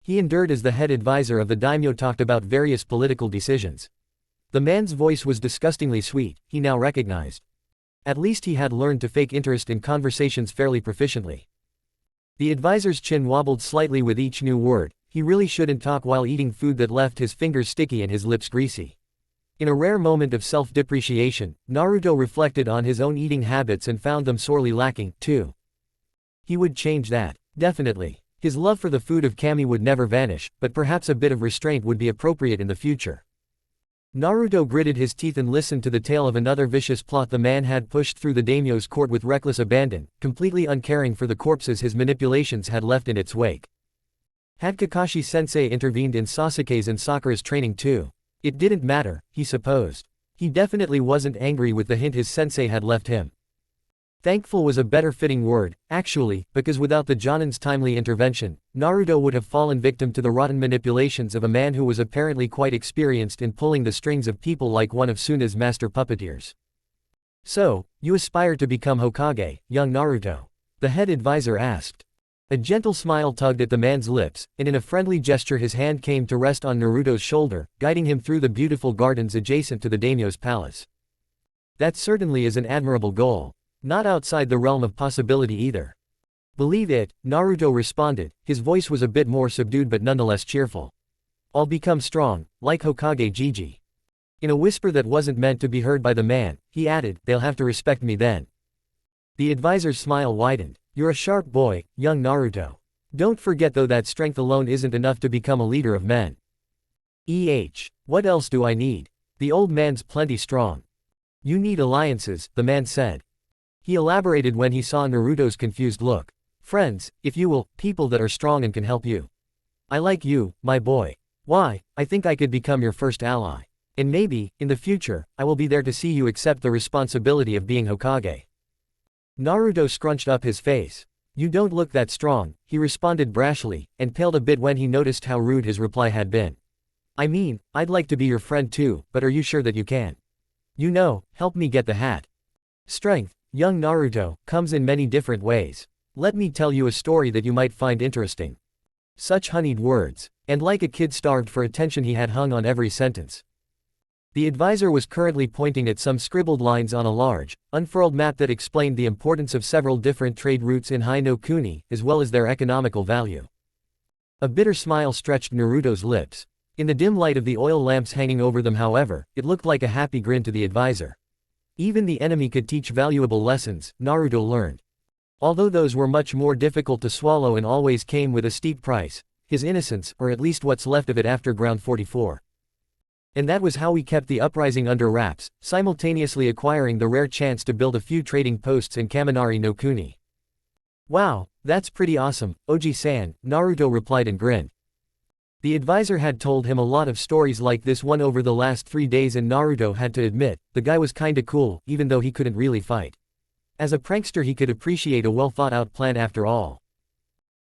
[SPEAKER 1] He endured as the head advisor of the daimyo talked about various political decisions. The man's voice was disgustingly sweet, he now recognized. At least he had learned to fake interest in conversations fairly proficiently. The advisor's chin wobbled slightly with each new word. He really shouldn't talk while eating food that left his fingers sticky and his lips greasy. In a rare moment of self-depreciation, Naruto reflected on his own eating habits and found them sorely lacking, too. He would change that. Definitely. His love for the food of Kami would never vanish, but perhaps a bit of restraint would be appropriate in the future. Naruto gritted his teeth and listened to the tale of another vicious plot the man had pushed through the daimyo's court with reckless abandon, completely uncaring for the corpses his manipulations had left in its wake. Had Kakashi-sensei intervened in Sasuke's and Sakura's training too? It didn't matter, he supposed. He definitely wasn't angry with the hint his sensei had left him. Thankful was a better fitting word, actually, because without the Jonin's timely intervention, Naruto would have fallen victim to the rotten manipulations of a man who was apparently quite experienced in pulling the strings of people like one of Tsuna's master puppeteers. "So, you aspire to become Hokage, young Naruto?" the head advisor asked. A gentle smile tugged at the man's lips, and in a friendly gesture his hand came to rest on Naruto's shoulder, guiding him through the beautiful gardens adjacent to the daimyo's palace. "That certainly is an admirable goal. Not outside the realm of possibility either." "Believe it," Naruto responded, his voice was a bit more subdued but nonetheless cheerful. "I'll become strong, like Hokage Gigi." In a whisper that wasn't meant to be heard by the man, he added, "They'll have to respect me then." The advisor's smile widened. "You're a sharp boy, young Naruto. Don't forget though that strength alone isn't enough to become a leader of men. What else do I need? The old man's plenty strong." "You need alliances," the man said. He elaborated when he saw Naruto's confused look. "Friends, if you will, people that are strong and can help you. I like you, my boy. Why, I think I could become your first ally. And maybe, in the future, I will be there to see you accept the responsibility of being Hokage." Naruto scrunched up his face. "You don't look that strong," he responded brashly, and paled a bit when he noticed how rude his reply had been. "I mean, I'd like to be your friend too, but are you sure that you can? You know, help me get the hat." "Strength, young Naruto, comes in many different ways. Let me tell you a story that you might find interesting." Such honeyed words. And like a kid starved for attention he had hung on every sentence. The advisor was currently pointing at some scribbled lines on a large, unfurled map that explained the importance of several different trade routes in Hai no Kuni, as well as their economical value. A bitter smile stretched Naruto's lips. In the dim light of the oil lamps hanging over them, however, it looked like a happy grin to the advisor. Even the enemy could teach valuable lessons, Naruto learned. Although those were much more difficult to swallow and always came with a steep price, his innocence, or at least what's left of it after Ground 44. And that was how he kept the uprising under wraps, simultaneously acquiring the rare chance to build a few trading posts in Kaminari no Kuni. "Wow, that's pretty awesome, Oji-san," Naruto replied and grinned. The advisor had told him a lot of stories like this one over the last 3 days, and Naruto had to admit, the guy was kinda cool, even though he couldn't really fight. As a prankster he could appreciate a well-thought-out plan after all.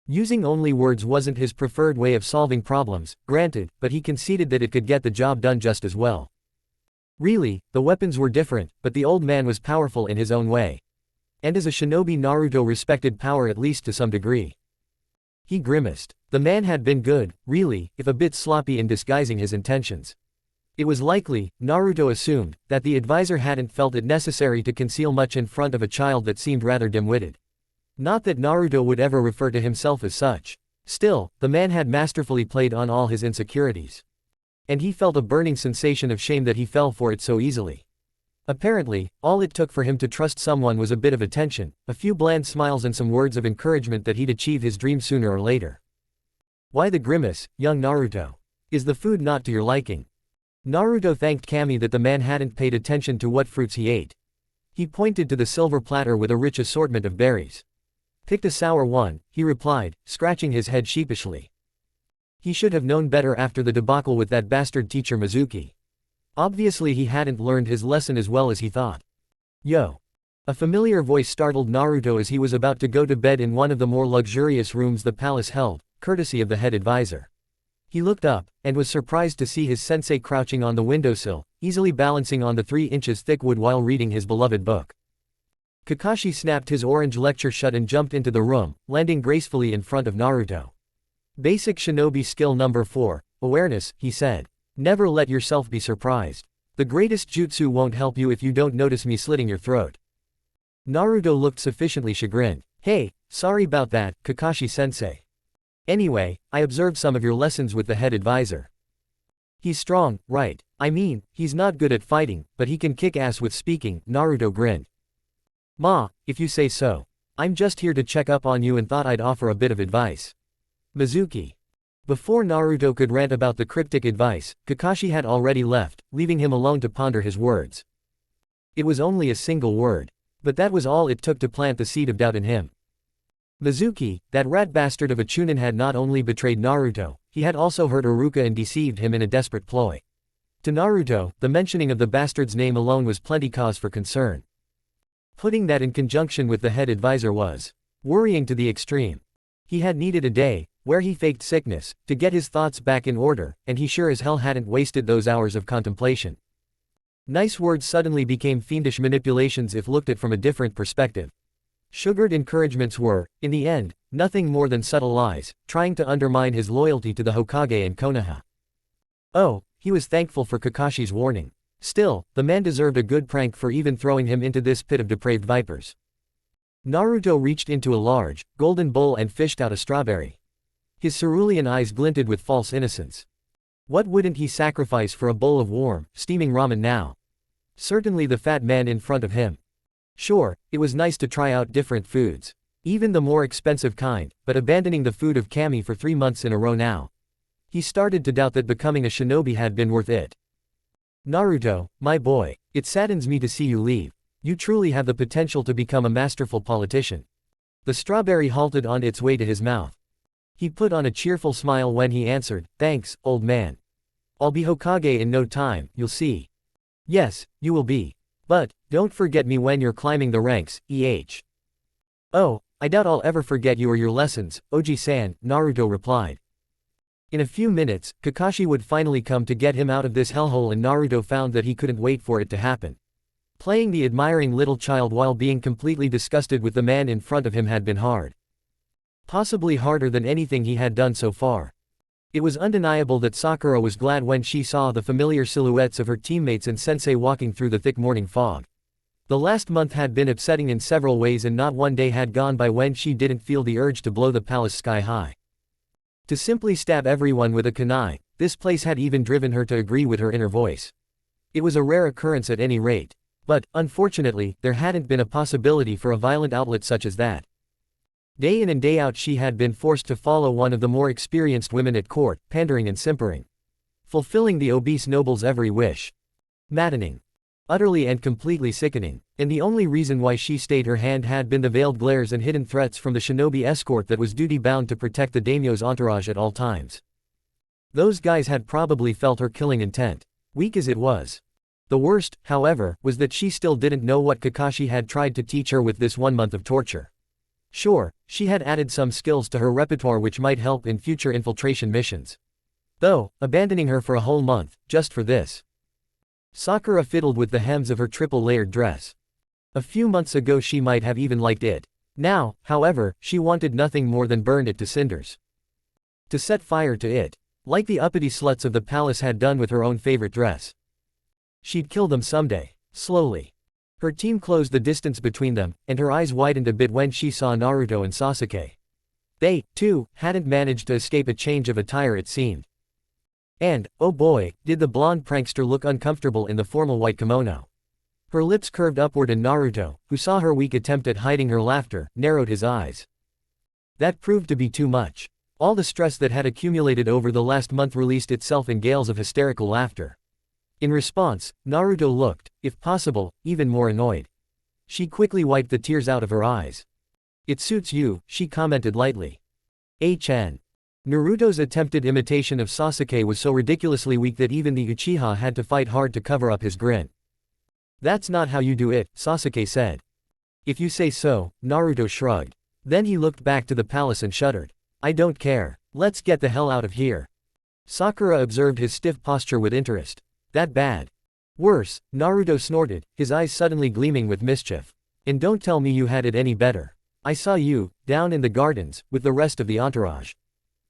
[SPEAKER 1] Using only words wasn't his preferred way of solving problems, granted, but he conceded that it could get the job done just as well. Really, the weapons were different, but the old man was powerful in his own way. And as a shinobi, Naruto respected power at least to some degree. He grimaced. The man had been good, really, if a bit sloppy in disguising his intentions. It was likely, Naruto assumed, that the advisor hadn't felt it necessary to conceal much in front of a child that seemed rather dim-witted. Not that Naruto would ever refer to himself as such. Still, the man had masterfully played on all his insecurities. And he felt a burning sensation of shame that he fell for it so easily. Apparently, all it took for him to trust someone was a bit of attention, a few bland smiles and some words of encouragement that he'd achieve his dream sooner or later. Why the grimace, young Naruto? Is the food not to your liking? Naruto thanked Kami that the man hadn't paid attention to what fruits he ate. He pointed to the silver platter with a rich assortment of berries. Picked a sour one, he replied, scratching his head sheepishly. He should have known better after the debacle with that bastard teacher Mizuki. Obviously he hadn't learned his lesson as well as he thought. Yo! A familiar voice startled Naruto as he was about to go to bed in one of the more luxurious rooms the palace held, courtesy of the head advisor. He looked up, and was surprised to see his sensei crouching on the windowsill, easily balancing on the 3 inches thick wood while reading his beloved book. Kakashi snapped his orange lecture shut and jumped into the room, landing gracefully in front of Naruto. Basic shinobi skill number 4, awareness, he said. Never let yourself be surprised. The greatest jutsu won't help you if you don't notice me slitting your throat. Naruto looked sufficiently chagrined. Hey, sorry about that, Kakashi-sensei. Anyway, I observed some of your lessons with the head advisor. He's strong, right? I mean, he's not good at fighting, but he can kick ass with speaking, Naruto grinned. Ma, if you say so. I'm just here to check up on you and thought I'd offer a bit of advice. Mizuki. Before Naruto could rant about the cryptic advice, Kakashi had already left, leaving him alone to ponder his words. It was only a single word. But that was all it took to plant the seed of doubt in him. Mizuki, that rat bastard of a Chunin had not only betrayed Naruto, he had also hurt Iruka and deceived him in a desperate ploy. To Naruto, the mentioning of the bastard's name alone was plenty cause for concern. Putting that in conjunction with the head advisor was worrying to the extreme. He had needed a day, where he faked sickness, to get his thoughts back in order, and he sure as hell hadn't wasted those hours of contemplation. Nice words suddenly became fiendish manipulations if looked at from a different perspective. Sugared encouragements were, in the end, nothing more than subtle lies, trying to undermine his loyalty to the Hokage and Konoha. Oh, he was thankful for Kakashi's warning. Still, the man deserved a good prank for even throwing him into this pit of depraved vipers. Naruto reached into a large, golden bowl and fished out a strawberry. His cerulean eyes glinted with false innocence. What wouldn't he sacrifice for a bowl of warm, steaming ramen now? Certainly the fat man in front of him. Sure, it was nice to try out different foods. Even the more expensive kind, but abandoning the food of Kami for 3 months in a row now. He started to doubt that becoming a shinobi had been worth it. Naruto, my boy, it saddens me to see you leave. You truly have the potential to become a masterful politician. The strawberry halted on its way to his mouth. He put on a cheerful smile when he answered, thanks, old man. I'll be Hokage in no time, you'll see. Yes, you will be. But, don't forget me when you're climbing the ranks, Oh, I doubt I'll ever forget you or your lessons, Oji-san, Naruto replied. In a few minutes, Kakashi would finally come to get him out of this hellhole and Naruto found that he couldn't wait for it to happen. Playing the admiring little child while being completely disgusted with the man in front of him had been hard. Possibly harder than anything he had done so far. It was undeniable that Sakura was glad when she saw the familiar silhouettes of her teammates and sensei walking through the thick morning fog. The last month had been upsetting in several ways and not one day had gone by when she didn't feel the urge to blow the palace sky high. To simply stab everyone with a kunai, this place had even driven her to agree with her inner voice. It was a rare occurrence at any rate. But, unfortunately, there hadn't been a possibility for a violent outlet such as that. Day in and day out she had been forced to follow one of the more experienced women at court, pandering and simpering. Fulfilling the obese noble's every wish. Maddening. Utterly and completely sickening. And the only reason why she stayed her hand had been the veiled glares and hidden threats from the shinobi escort that was duty-bound to protect the daimyo's entourage at all times. Those guys had probably felt her killing intent. Weak as it was. The worst, however, was that she still didn't know what Kakashi had tried to teach her with this 1 month of torture. Sure, she had added some skills to her repertoire which might help in future infiltration missions. Though, abandoning her for a whole month, just for this. Sakura fiddled with the hems of her triple-layered dress. A few months ago she might have even liked it. Now, however, she wanted nothing more than burn it to cinders. To set fire to it. Like the uppity sluts of the palace had done with her own favorite dress. She'd kill them someday. Slowly. Her team closed the distance between them, and her eyes widened a bit when she saw Naruto and Sasuke. They, too, hadn't managed to escape a change of attire it seemed. And, oh boy, did the blonde prankster look uncomfortable in the formal white kimono. Her lips curved upward and Naruto, who saw her weak attempt at hiding her laughter, narrowed his eyes. That proved to be too much. All the stress that had accumulated over the last month released itself in gales of hysterical laughter. In response, Naruto looked, if possible, even more annoyed. She quickly wiped the tears out of her eyes. It suits you, she commented lightly. HN. Naruto's attempted imitation of Sasuke was so ridiculously weak that even the Uchiha had to fight hard to cover up his grin. That's not how you do it, Sasuke said. If you say so, Naruto shrugged. Then he looked back to the palace and shuddered. I don't care. Let's get the hell out of here. Sakura observed his stiff posture with interest. That bad? Worse, Naruto snorted, his eyes suddenly gleaming with mischief. And don't tell me you had it any better. I saw you, down in the gardens, with the rest of the entourage.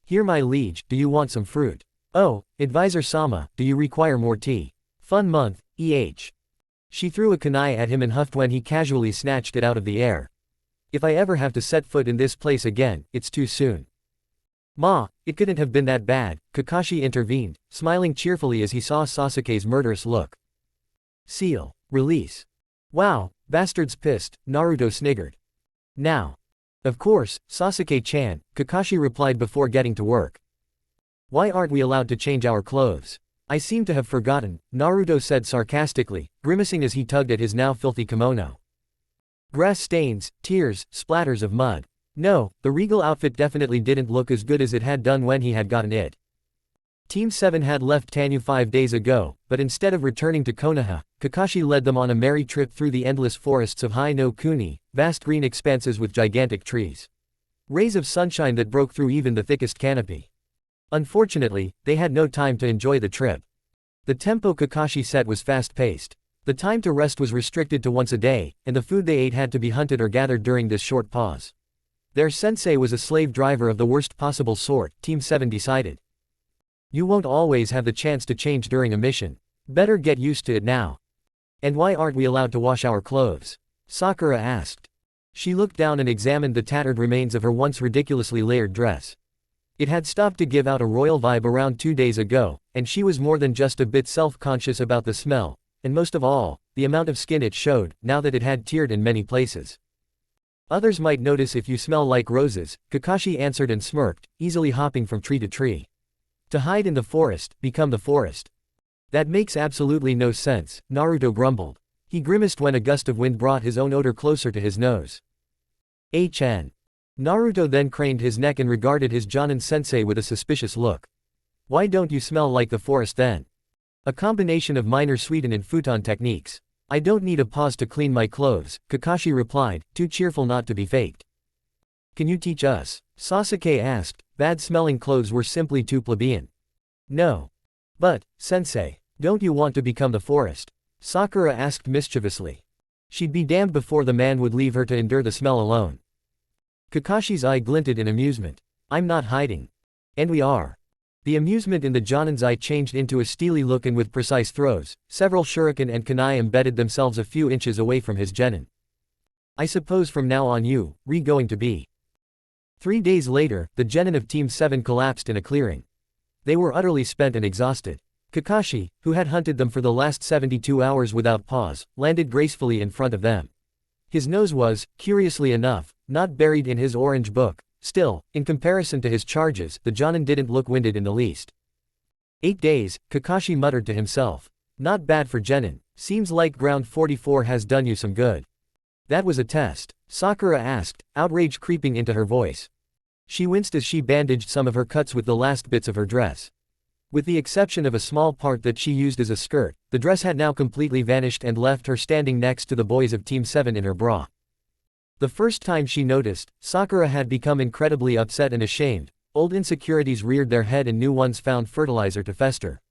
[SPEAKER 1] Here my liege, do you want some fruit? Oh, Advisor-sama, do you require more tea? Fun month, She threw a kunai at him and huffed when he casually snatched it out of the air. If I ever have to set foot in this place again, it's too soon. Ma, it couldn't have been that bad, Kakashi intervened, smiling cheerfully as he saw Sasuke's murderous look. Seal. Release. Wow, bastard's pissed, Naruto sniggered. Now. Of course, Sasuke-chan, Kakashi replied before getting to work. Why aren't we allowed to change our clothes? I seem to have forgotten, Naruto said sarcastically, grimacing as he tugged at his now filthy kimono. Grass stains, tears, splatters of mud. No, the regal outfit definitely didn't look as good as it had done when he had gotten it. Team 7 had left Tanyu 5 days ago, but instead of returning to Konoha, Kakashi led them on a merry trip through the endless forests of Hai no Kuni, vast green expanses with gigantic trees. Rays of sunshine that broke through even the thickest canopy. Unfortunately, they had no time to enjoy the trip. The tempo Kakashi set was fast-paced. The time to rest was restricted to once a day, and the food they ate had to be hunted or gathered during this short pause. Their sensei was a slave driver of the worst possible sort, Team 7 decided. You won't always have the chance to change during a mission. Better get used to it now. And why aren't we allowed to wash our clothes? Sakura asked. She looked down and examined the tattered remains of her once ridiculously layered dress. It had stopped to give out a royal vibe around 2 days ago, and she was more than just a bit self-conscious about the smell, and most of all, the amount of skin it showed, now that it had teared in many places. Others might notice if you smell like roses, Kakashi answered and smirked, easily hopping from tree to tree. To hide in the forest, become the forest. That makes absolutely no sense, Naruto grumbled. He grimaced when a gust of wind brought his own odor closer to his nose. HN. Naruto then craned his neck and regarded his Jonin sensei with a suspicious look. Why don't you smell like the forest then? A combination of minor sweeten and futon techniques. I don't need a pause to clean my clothes, Kakashi replied, too cheerful not to be faked. Can you teach us? Sasuke asked, bad-smelling clothes were simply too plebeian. No. But, sensei, don't you want to become the forest? Sakura asked mischievously. She'd be damned before the man would leave her to endure the smell alone. Kakashi's eye glinted in amusement. I'm not hiding. And we are. The amusement in the Jonin's eye changed into a steely look, and with precise throws, several shuriken and kunai embedded themselves a few inches away from his genin. I suppose from now on you, going to be. 3 days later, the genin of Team 7 collapsed in a clearing. They were utterly spent and exhausted. Kakashi, who had hunted them for the last 72 hours without pause, landed gracefully in front of them. His nose was, curiously enough, not buried in his orange book. Still, in comparison to his charges, the Jonin didn't look winded in the least. 8 days, Kakashi muttered to himself. Not bad for genin. Seems like ground 44 has done you some good. That was a test? Sakura asked, outrage creeping into her voice. She winced as she bandaged some of her cuts with the last bits of her dress. With the exception of a small part that she used as a skirt, the dress had now completely vanished and left her standing next to the boys of Team 7 in her bra. The first time she noticed, Sakura had become incredibly upset and ashamed. Old insecurities reared their head and new ones found fertilizer to fester.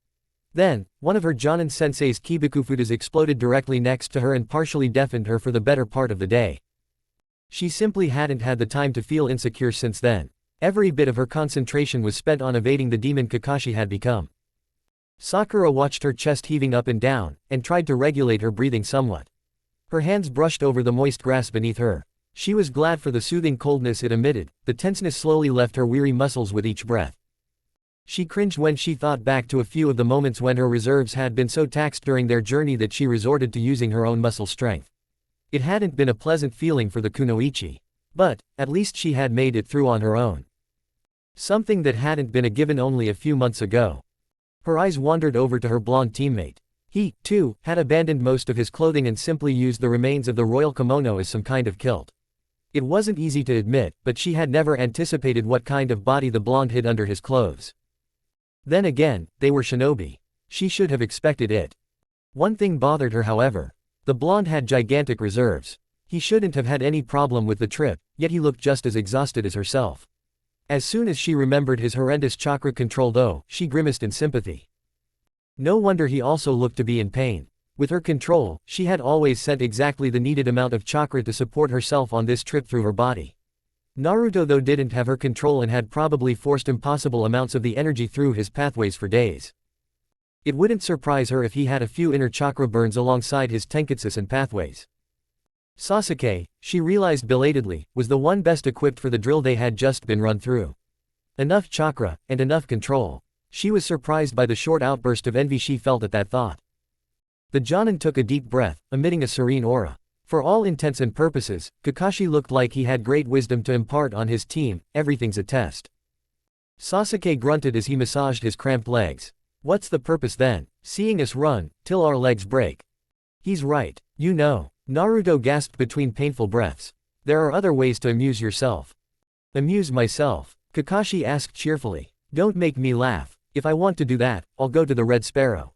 [SPEAKER 1] Then, one of her Jonin sensei's kibukufudas exploded directly next to her and partially deafened her for the better part of the day. She simply hadn't had the time to feel insecure since then. Every bit of her concentration was spent on evading the demon Kakashi had become. Sakura watched her chest heaving up and down, and tried to regulate her breathing somewhat. Her hands brushed over the moist grass beneath her. She was glad for the soothing coldness it emitted. The tenseness slowly left her weary muscles with each breath. She cringed when she thought back to a few of the moments when her reserves had been so taxed during their journey that she resorted to using her own muscle strength. It hadn't been a pleasant feeling for the kunoichi. But, at least she had made it through on her own. Something that hadn't been a given only a few months ago. Her eyes wandered over to her blonde teammate. He, too, had abandoned most of his clothing and simply used the remains of the royal kimono as some kind of kilt. It wasn't easy to admit, but she had never anticipated what kind of body the blonde hid under his clothes. Then again, they were shinobi. She should have expected it. One thing bothered her, however. The blonde had gigantic reserves. He shouldn't have had any problem with the trip, yet he looked just as exhausted as herself. As soon as she remembered his horrendous chakra control though, she grimaced in sympathy. No wonder he also looked to be in pain. With her control, she had always sent exactly the needed amount of chakra to support herself on this trip through her body. Naruto though didn't have her control and had probably forced impossible amounts of the energy through his pathways for days. It wouldn't surprise her if he had a few inner chakra burns alongside his tenketsus and pathways. Sasuke, she realized belatedly, was the one best equipped for the drill they had just been run through. Enough chakra, and enough control. She was surprised by the short outburst of envy she felt at that thought. The Jonin took a deep breath, emitting a serene aura. For all intents and purposes, Kakashi looked like he had great wisdom to impart on his team. Everything's a test. Sasuke grunted as he massaged his cramped legs. What's the purpose then? Seeing us run, till our legs break. He's right. You know. Naruto gasped between painful breaths. There are other ways to amuse yourself. Amuse myself? Kakashi asked cheerfully. Don't make me laugh. If I want to do that, I'll go to the Red Sparrow.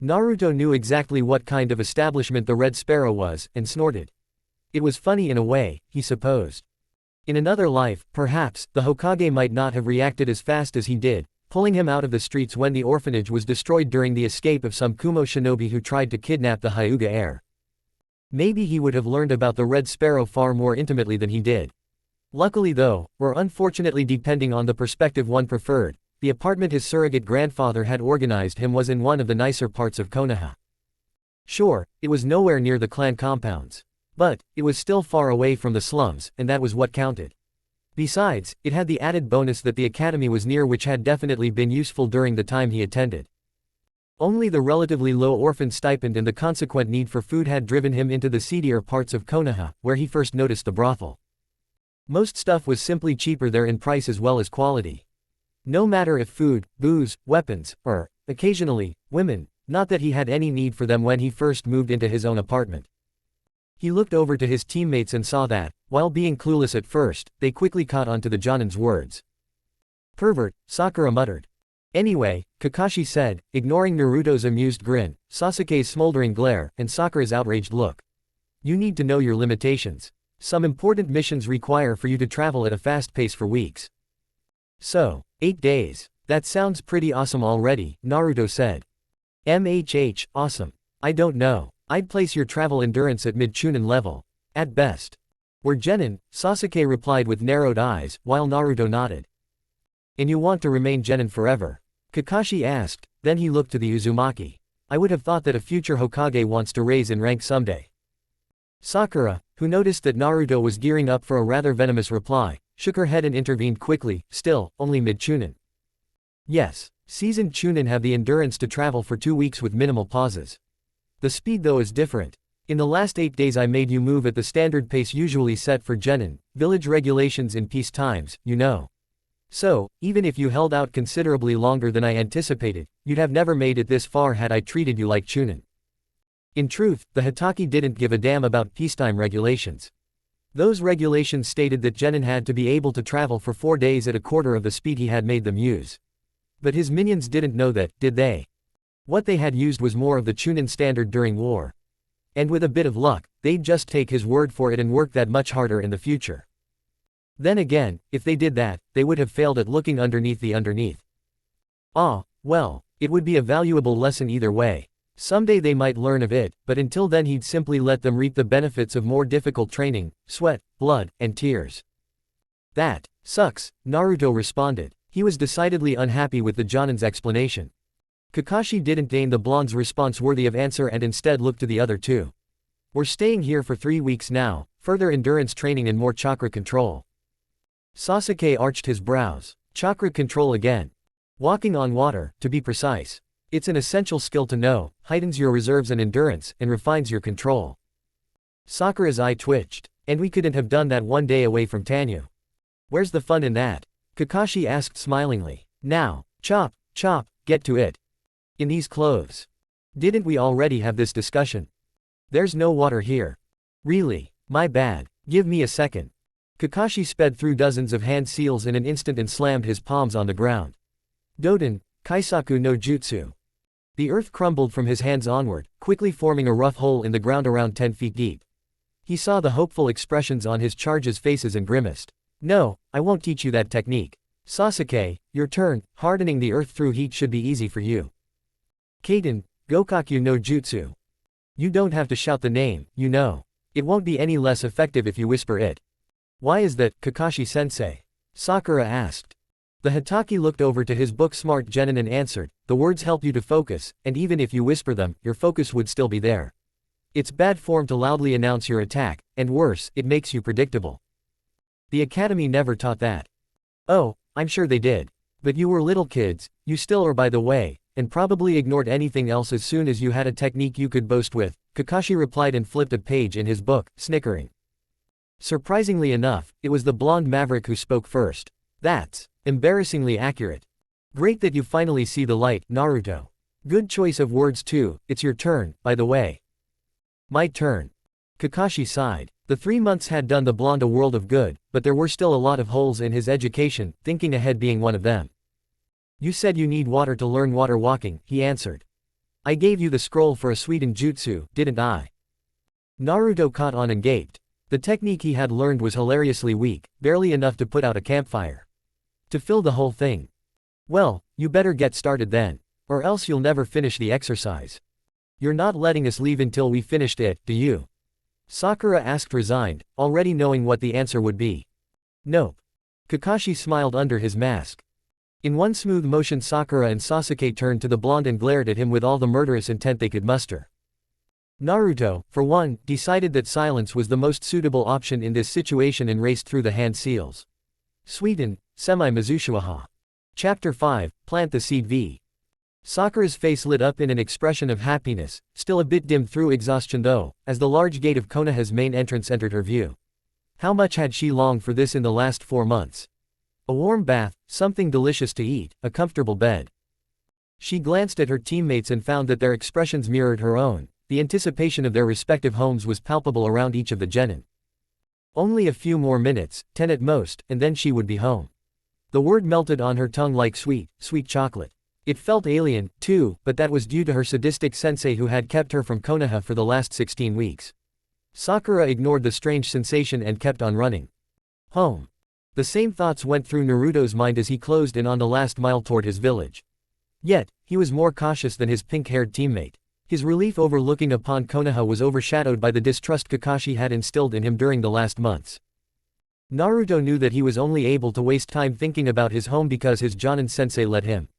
[SPEAKER 1] Naruto knew exactly what kind of establishment the Red Sparrow was, and snorted. It was funny in a way, he supposed. In another life, perhaps, the Hokage might not have reacted as fast as he did, pulling him out of the streets when the orphanage was destroyed during the escape of some Kumo shinobi who tried to kidnap the Hyuga heir. Maybe he would have learned about the Red Sparrow far more intimately than he did. Luckily though, or unfortunately depending on the perspective one preferred, the apartment his surrogate grandfather had organized him was in one of the nicer parts of Konoha. Sure, it was nowhere near the clan compounds. But, it was still far away from the slums, and that was what counted. Besides, it had the added bonus that the academy was near, which had definitely been useful during the time he attended. Only the relatively low orphan stipend and the consequent need for food had driven him into the seedier parts of Konoha, where he first noticed the brothel. Most stuff was simply cheaper there in price as well as quality. No matter if food, booze, weapons, or, occasionally, women, not that he had any need for them when he first moved into his own apartment. He looked over to his teammates and saw that, while being clueless at first, they quickly caught on to the Jonin's words. Pervert, Sakura muttered. Anyway, Kakashi said, ignoring Naruto's amused grin, Sasuke's smoldering glare, and Sakura's outraged look. You need to know your limitations. Some important missions require for you to travel at a fast pace for weeks. So, 8 days. That sounds pretty awesome already, Naruto said. Awesome. I don't know. I'd place your travel endurance at mid-chunin level. At best. We're genin, Sasuke replied with narrowed eyes, while Naruto nodded. And you want to remain genin forever? Kakashi asked, then he looked to the Uzumaki. I would have thought that a future Hokage wants to raise in rank someday. Sakura, who noticed that Naruto was gearing up for a rather venomous reply, shook her head and intervened quickly, still, only mid-chunin. Yes, seasoned chunin have the endurance to travel for 2 weeks with minimal pauses. The speed though is different. In the last 8 days I made you move at the standard pace usually set for genin, village regulations in peace times, you know. So, even if you held out considerably longer than I anticipated, you'd have never made it this far had I treated you like chunin. In truth, the Hitaki didn't give a damn about peacetime regulations. Those regulations stated that genin had to be able to travel for 4 days at a quarter of the speed he had made them use. But his minions didn't know that, did they? What they had used was more of the chunin standard during war. And with a bit of luck, they'd just take his word for it and work that much harder in the future. Then again, if they did that, they would have failed at looking underneath the underneath. Ah, well, it would be a valuable lesson either way. Someday they might learn of it, but until then he'd simply let them reap the benefits of more difficult training, sweat, blood, and tears. That sucks, Naruto responded. He was decidedly unhappy with the Jonin's explanation. Kakashi didn't deign the blonde's response worthy of answer and instead looked to the other two. We're staying here for 3 weeks now, further endurance training and more chakra control. Sasuke arched his brows. Chakra control again. Walking on water, to be precise. It's an essential skill to know, heightens your reserves and endurance, and refines your control. Sakura's eye twitched. And we couldn't have done that one day away from Tanyu. Where's the fun in that? Kakashi asked smilingly. Now, chop, get to it. In these clothes. Didn't we already have this discussion? There's no water here. Really? My bad. Give me a second. Kakashi sped through dozens of hand seals in an instant and slammed his palms on the ground. Doden, Kaisaku no Jutsu. The earth crumbled from his hands onward, quickly forming a rough hole in the ground around 10 feet deep. He saw the hopeful expressions on his charges' faces and grimaced. No, I won't teach you that technique. Sasuke, your turn. Hardening the earth through heat should be easy for you. Kaden, Gokaku no Jutsu. You don't have to shout the name, you know. It won't be any less effective if you whisper it. Why is that, Kakashi-sensei? Sakura asked. The Hitaki looked over to his book-smart genin and answered, the words help you to focus, and even if you whisper them, your focus would still be there. It's bad form to loudly announce your attack, and worse, it makes you predictable. The academy never taught that. Oh, I'm sure they did. But you were little kids, you still are by the way, and probably ignored anything else as soon as you had a technique you could boast with, Kakashi replied and flipped a page in his book, snickering. Surprisingly enough, it was the blonde maverick who spoke first. That's embarrassingly accurate. Great that you finally see the light, Naruto. Good choice of words too. It's your turn, by the way. My turn. Kakashi sighed. The 3 months had done the blonde a world of good, but there were still a lot of holes in his education, thinking ahead being one of them. You said you need water to learn water walking, he answered. I gave you the scroll for a sweetened jutsu, didn't I? Naruto caught on and gaped. The technique he had learned was hilariously weak, barely enough to put out a campfire. To fill the whole thing. Well, you better get started then. Or else you'll never finish the exercise. You're not letting us leave until we finished it, do you? Sakura asked resigned, already knowing what the answer would be. Nope. Kakashi smiled under his mask. In one smooth motion Sakura and Sasuke turned to the blonde and glared at him with all the murderous intent they could muster. Naruto, for one, decided that silence was the most suitable option in this situation and raced through the hand seals. Sweden, Semi-Mizushiwaha. Chapter 5, Plant the Seed V. Sakura's face lit up in an expression of happiness, still a bit dimmed through exhaustion though, as the large gate of Konoha's main entrance entered her view. How much had she longed for this in the last 4 months? A warm bath, something delicious to eat, a comfortable bed. She glanced at her teammates and found that their expressions mirrored her own. The anticipation of their respective homes was palpable around each of the genin. Only a few more minutes, 10 at most, and then she would be home. The word melted on her tongue like sweet chocolate. It felt alien, too, but that was due to her sadistic sensei who had kept her from Konoha for the last 16 weeks. Sakura ignored the strange sensation and kept on running. Home. The same thoughts went through Naruto's mind as he closed in on the last mile toward his village. Yet, he was more cautious than his pink-haired teammate. His relief over looking upon Konoha was overshadowed by the distrust Kakashi had instilled in him during the last months. Naruto knew that he was only able to waste time thinking about his home because his Jonin sensei let him.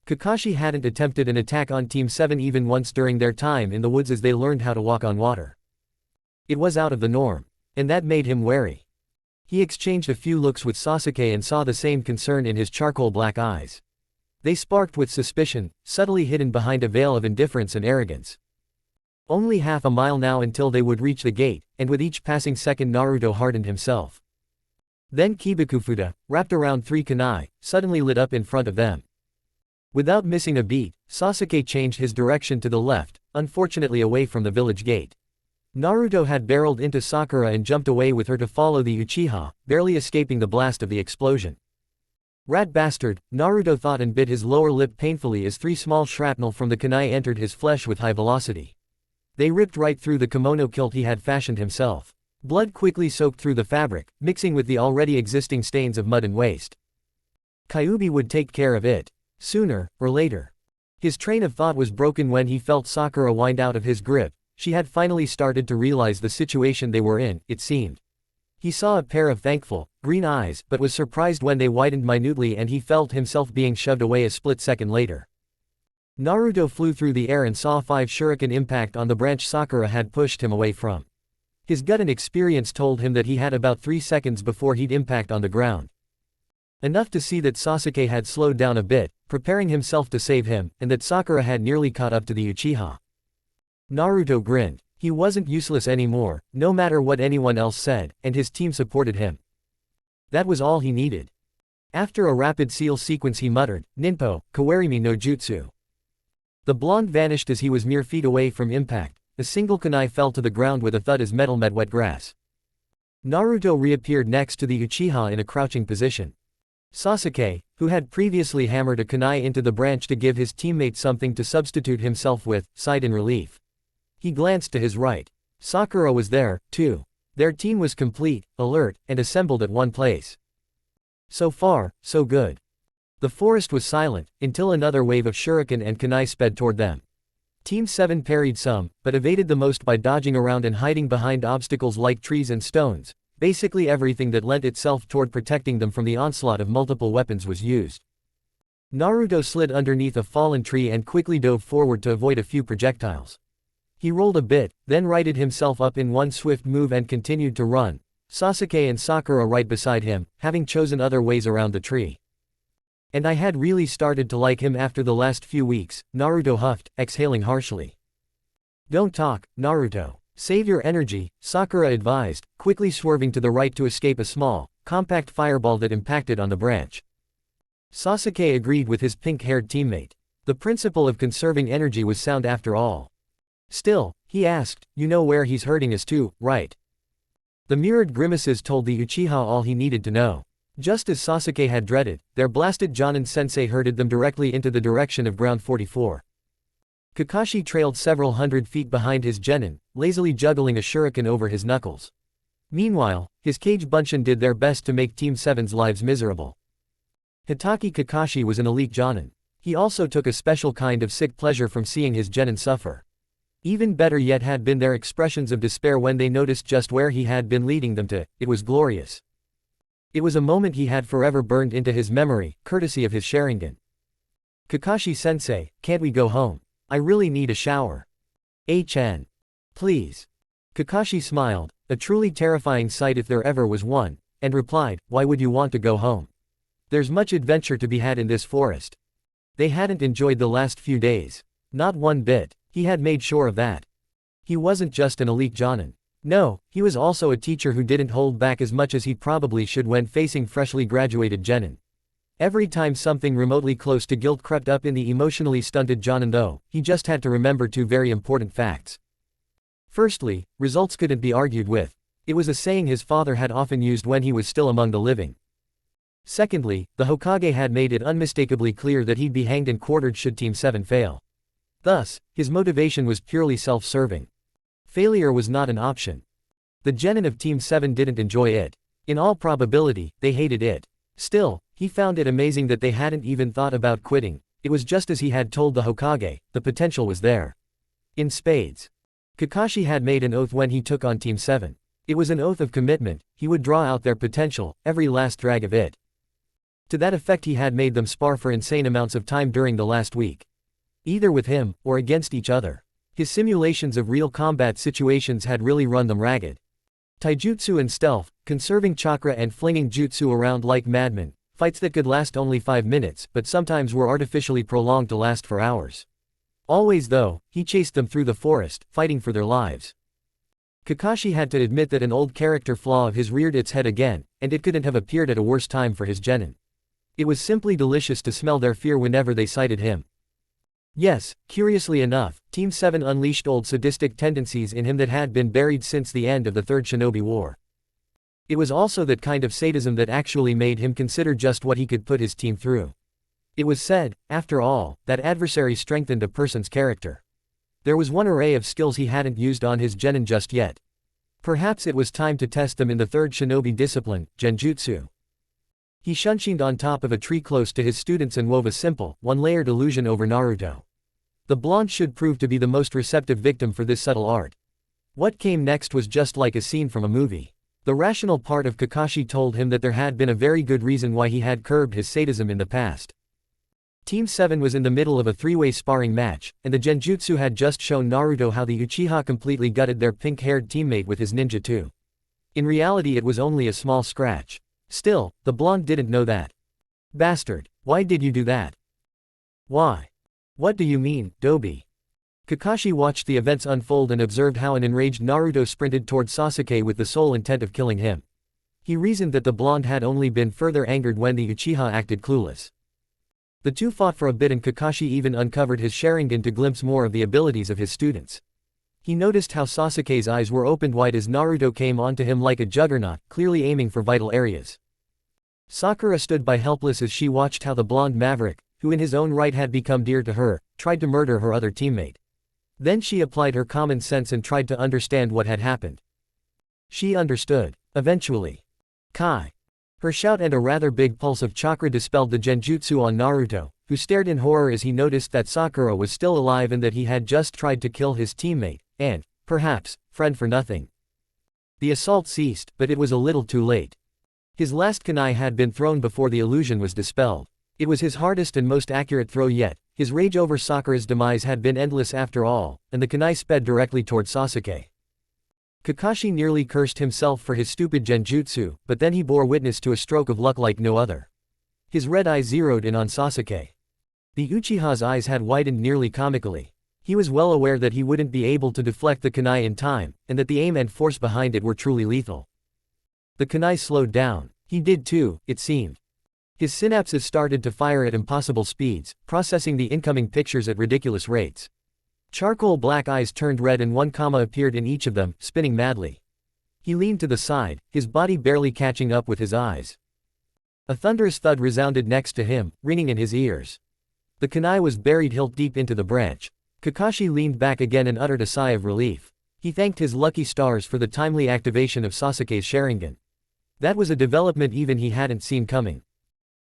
[SPEAKER 1] Kakashi hadn't attempted an attack on Team 7 even once during their time in the woods as they learned how to walk on water. It was out of the norm. And that made him wary. He exchanged a few looks with Sasuke and saw the same concern in his charcoal black eyes. They sparked with suspicion, subtly hidden behind a veil of indifference and arrogance. Only half a mile now until they would reach the gate, and with each passing second Naruto hardened himself. Then Kibakufuda, wrapped around 3 kunai, suddenly lit up in front of them. Without missing a beat, Sasuke changed his direction to the left, unfortunately away from the village gate. Naruto had barreled into Sakura and jumped away with her to follow the Uchiha, barely escaping the blast of the explosion. Rat bastard, Naruto thought and bit his lower lip painfully as 3 small shrapnel from the kunai entered his flesh with high velocity. They ripped right through the kimono kilt he had fashioned himself. Blood quickly soaked through the fabric, mixing with the already existing stains of mud and waste. Kyuubi would take care of it. Sooner or later. His train of thought was broken when he felt Sakura wind out of his grip. She had finally started to realize the situation they were in, it seemed. He saw a pair of thankful, green eyes, but was surprised when they widened minutely and he felt himself being shoved away a split second later. Naruto flew through the air and saw 5 shuriken impact on the branch Sakura had pushed him away from. His gut and experience told him that he had about 3 seconds before he'd impact on the ground. Enough to see that Sasuke had slowed down a bit, preparing himself to save him, and that Sakura had nearly caught up to the Uchiha. Naruto grinned. He wasn't useless anymore, no matter what anyone else said, and his team supported him. That was all he needed. After a rapid seal sequence he muttered, "Ninpo, kawarimi no jutsu." The blonde vanished as he was mere feet away from impact. A single kunai fell to the ground with a thud as metal met wet grass. Naruto reappeared next to the Uchiha in a crouching position. Sasuke, who had previously hammered a kunai into the branch to give his teammate something to substitute himself with, sighed in relief. He glanced to his right. Sakura was there, too. Their team was complete, alert, and assembled at one place. So far, so good. The forest was silent, until another wave of shuriken and kunai sped toward them. Team 7 parried some, but evaded the most by dodging around and hiding behind obstacles like trees and stones. Basically everything that lent itself toward protecting them from the onslaught of multiple weapons was used. Naruto slid underneath a fallen tree and quickly dove forward to avoid a few projectiles. He rolled a bit, then righted himself up in one swift move and continued to run, Sasuke and Sakura right beside him, having chosen other ways around the tree. And I had really started to like him after the last few weeks, Naruto huffed, exhaling harshly. Don't talk, Naruto. Save your energy, Sakura advised, quickly swerving to the right to escape a small, compact fireball that impacted on the branch. Sasuke agreed with his pink-haired teammate. The principle of conserving energy was sound after all. Still, he asked, you know where he's hurting us to, right? The mirrored grimaces told the Uchiha all he needed to know. Just as Sasuke had dreaded, their blasted Jonin-sensei herded them directly into the direction of ground 44. Kakashi trailed several hundred feet behind his genin, lazily juggling a shuriken over his knuckles. Meanwhile, his cage bunshin did their best to make Team 7's lives miserable. Hitaki Kakashi was an elite jonin. He also took a special kind of sick pleasure from seeing his genin suffer. Even better yet had been their expressions of despair when they noticed just where he had been leading them to. It was glorious. It was a moment he had forever burned into his memory, courtesy of his Sharingan. Kakashi-sensei, can't we go home? I really need a shower. HN. Please. Kakashi smiled, a truly terrifying sight if there ever was one, and replied, why would you want to go home? There's much adventure to be had in this forest. They hadn't enjoyed the last few days. Not one bit. He had made sure of that. He wasn't just an elite jonin. No, he was also a teacher who didn't hold back as much as he probably should when facing freshly graduated genin. Every time something remotely close to guilt crept up in the emotionally stunted jonin though, he just had to remember 2 very important facts. Firstly, results couldn't be argued with. It was a saying his father had often used when he was still among the living. Secondly, the Hokage had made it unmistakably clear that he'd be hanged and quartered should Team 7 fail. Thus, his motivation was purely self-serving. Failure was not an option. The genin of Team 7 didn't enjoy it. In all probability, they hated it. Still, he found it amazing that they hadn't even thought about quitting. It was just as he had told the Hokage, the potential was there. In spades. Kakashi had made an oath when he took on Team 7. It was an oath of commitment. He would draw out their potential, every last drag of it. To that effect he had made them spar for insane amounts of time during the last week. Either with him, or against each other. His simulations of real combat situations had really run them ragged. Taijutsu and stealth, conserving chakra and flinging jutsu around like madmen, fights that could last only 5 minutes, but sometimes were artificially prolonged to last for hours. Always though, he chased them through the forest, fighting for their lives. Kakashi had to admit that an old character flaw of his reared its head again, and it couldn't have appeared at a worse time for his genin. It was simply delicious to smell their fear whenever they sighted him. Yes, curiously enough, Team 7 unleashed old sadistic tendencies in him that had been buried since the end of the Third Shinobi War. It was also that kind of sadism that actually made him consider just what he could put his team through. It was said, after all, that adversary strengthened a person's character. There was one array of skills he hadn't used on his genin just yet. Perhaps it was time to test them in the third shinobi discipline, genjutsu. He shunshined on top of a tree close to his students and wove a simple, one-layered illusion over Naruto. The blonde should prove to be the most receptive victim for this subtle art. What came next was just like a scene from a movie. The rational part of Kakashi told him that there had been a very good reason why he had curbed his sadism in the past. Team 7 was in the middle of a three-way sparring match, and the genjutsu had just shown Naruto how the Uchiha completely gutted their pink-haired teammate with his ninja too. In reality it was only a small scratch. Still, the blonde didn't know that. Bastard, why did you do that? Why? What do you mean, Dobi? Kakashi watched the events unfold and observed how an enraged Naruto sprinted toward Sasuke with the sole intent of killing him. He reasoned that the blonde had only been further angered when the Uchiha acted clueless. The two fought for a bit and Kakashi even uncovered his Sharingan to glimpse more of the abilities of his students. He noticed how Sasuke's eyes were opened wide as Naruto came onto him like a juggernaut, clearly aiming for vital areas. Sakura stood by helpless as she watched how the blonde maverick, who in his own right had become dear to her, tried to murder her other teammate. Then she applied her common sense and tried to understand what had happened. She understood. Eventually. Kai. Her shout and a rather big pulse of chakra dispelled the genjutsu on Naruto, who stared in horror as he noticed that Sakura was still alive and that he had just tried to kill his teammate, and, perhaps, friend for nothing. The assault ceased, but it was a little too late. His last kunai had been thrown before the illusion was dispelled. It was his hardest and most accurate throw yet. His rage over Sakura's demise had been endless after all, and the kunai sped directly toward Sasuke. Kakashi nearly cursed himself for his stupid genjutsu, but then he bore witness to a stroke of luck like no other. His red eyes zeroed in on Sasuke. The Uchiha's eyes had widened nearly comically. He was well aware that he wouldn't be able to deflect the kunai in time, and that the aim and force behind it were truly lethal. The kunai slowed down. He did too, it seemed. His synapses started to fire at impossible speeds, processing the incoming pictures at ridiculous rates. Charcoal black eyes turned red and one comma appeared in each of them, spinning madly. He leaned to the side, his body barely catching up with his eyes. A thunderous thud resounded next to him, ringing in his ears. The kunai was buried hilt deep into the branch. Kakashi leaned back again and uttered a sigh of relief. He thanked his lucky stars for the timely activation of Sasuke's Sharingan. That was a development even he hadn't seen coming.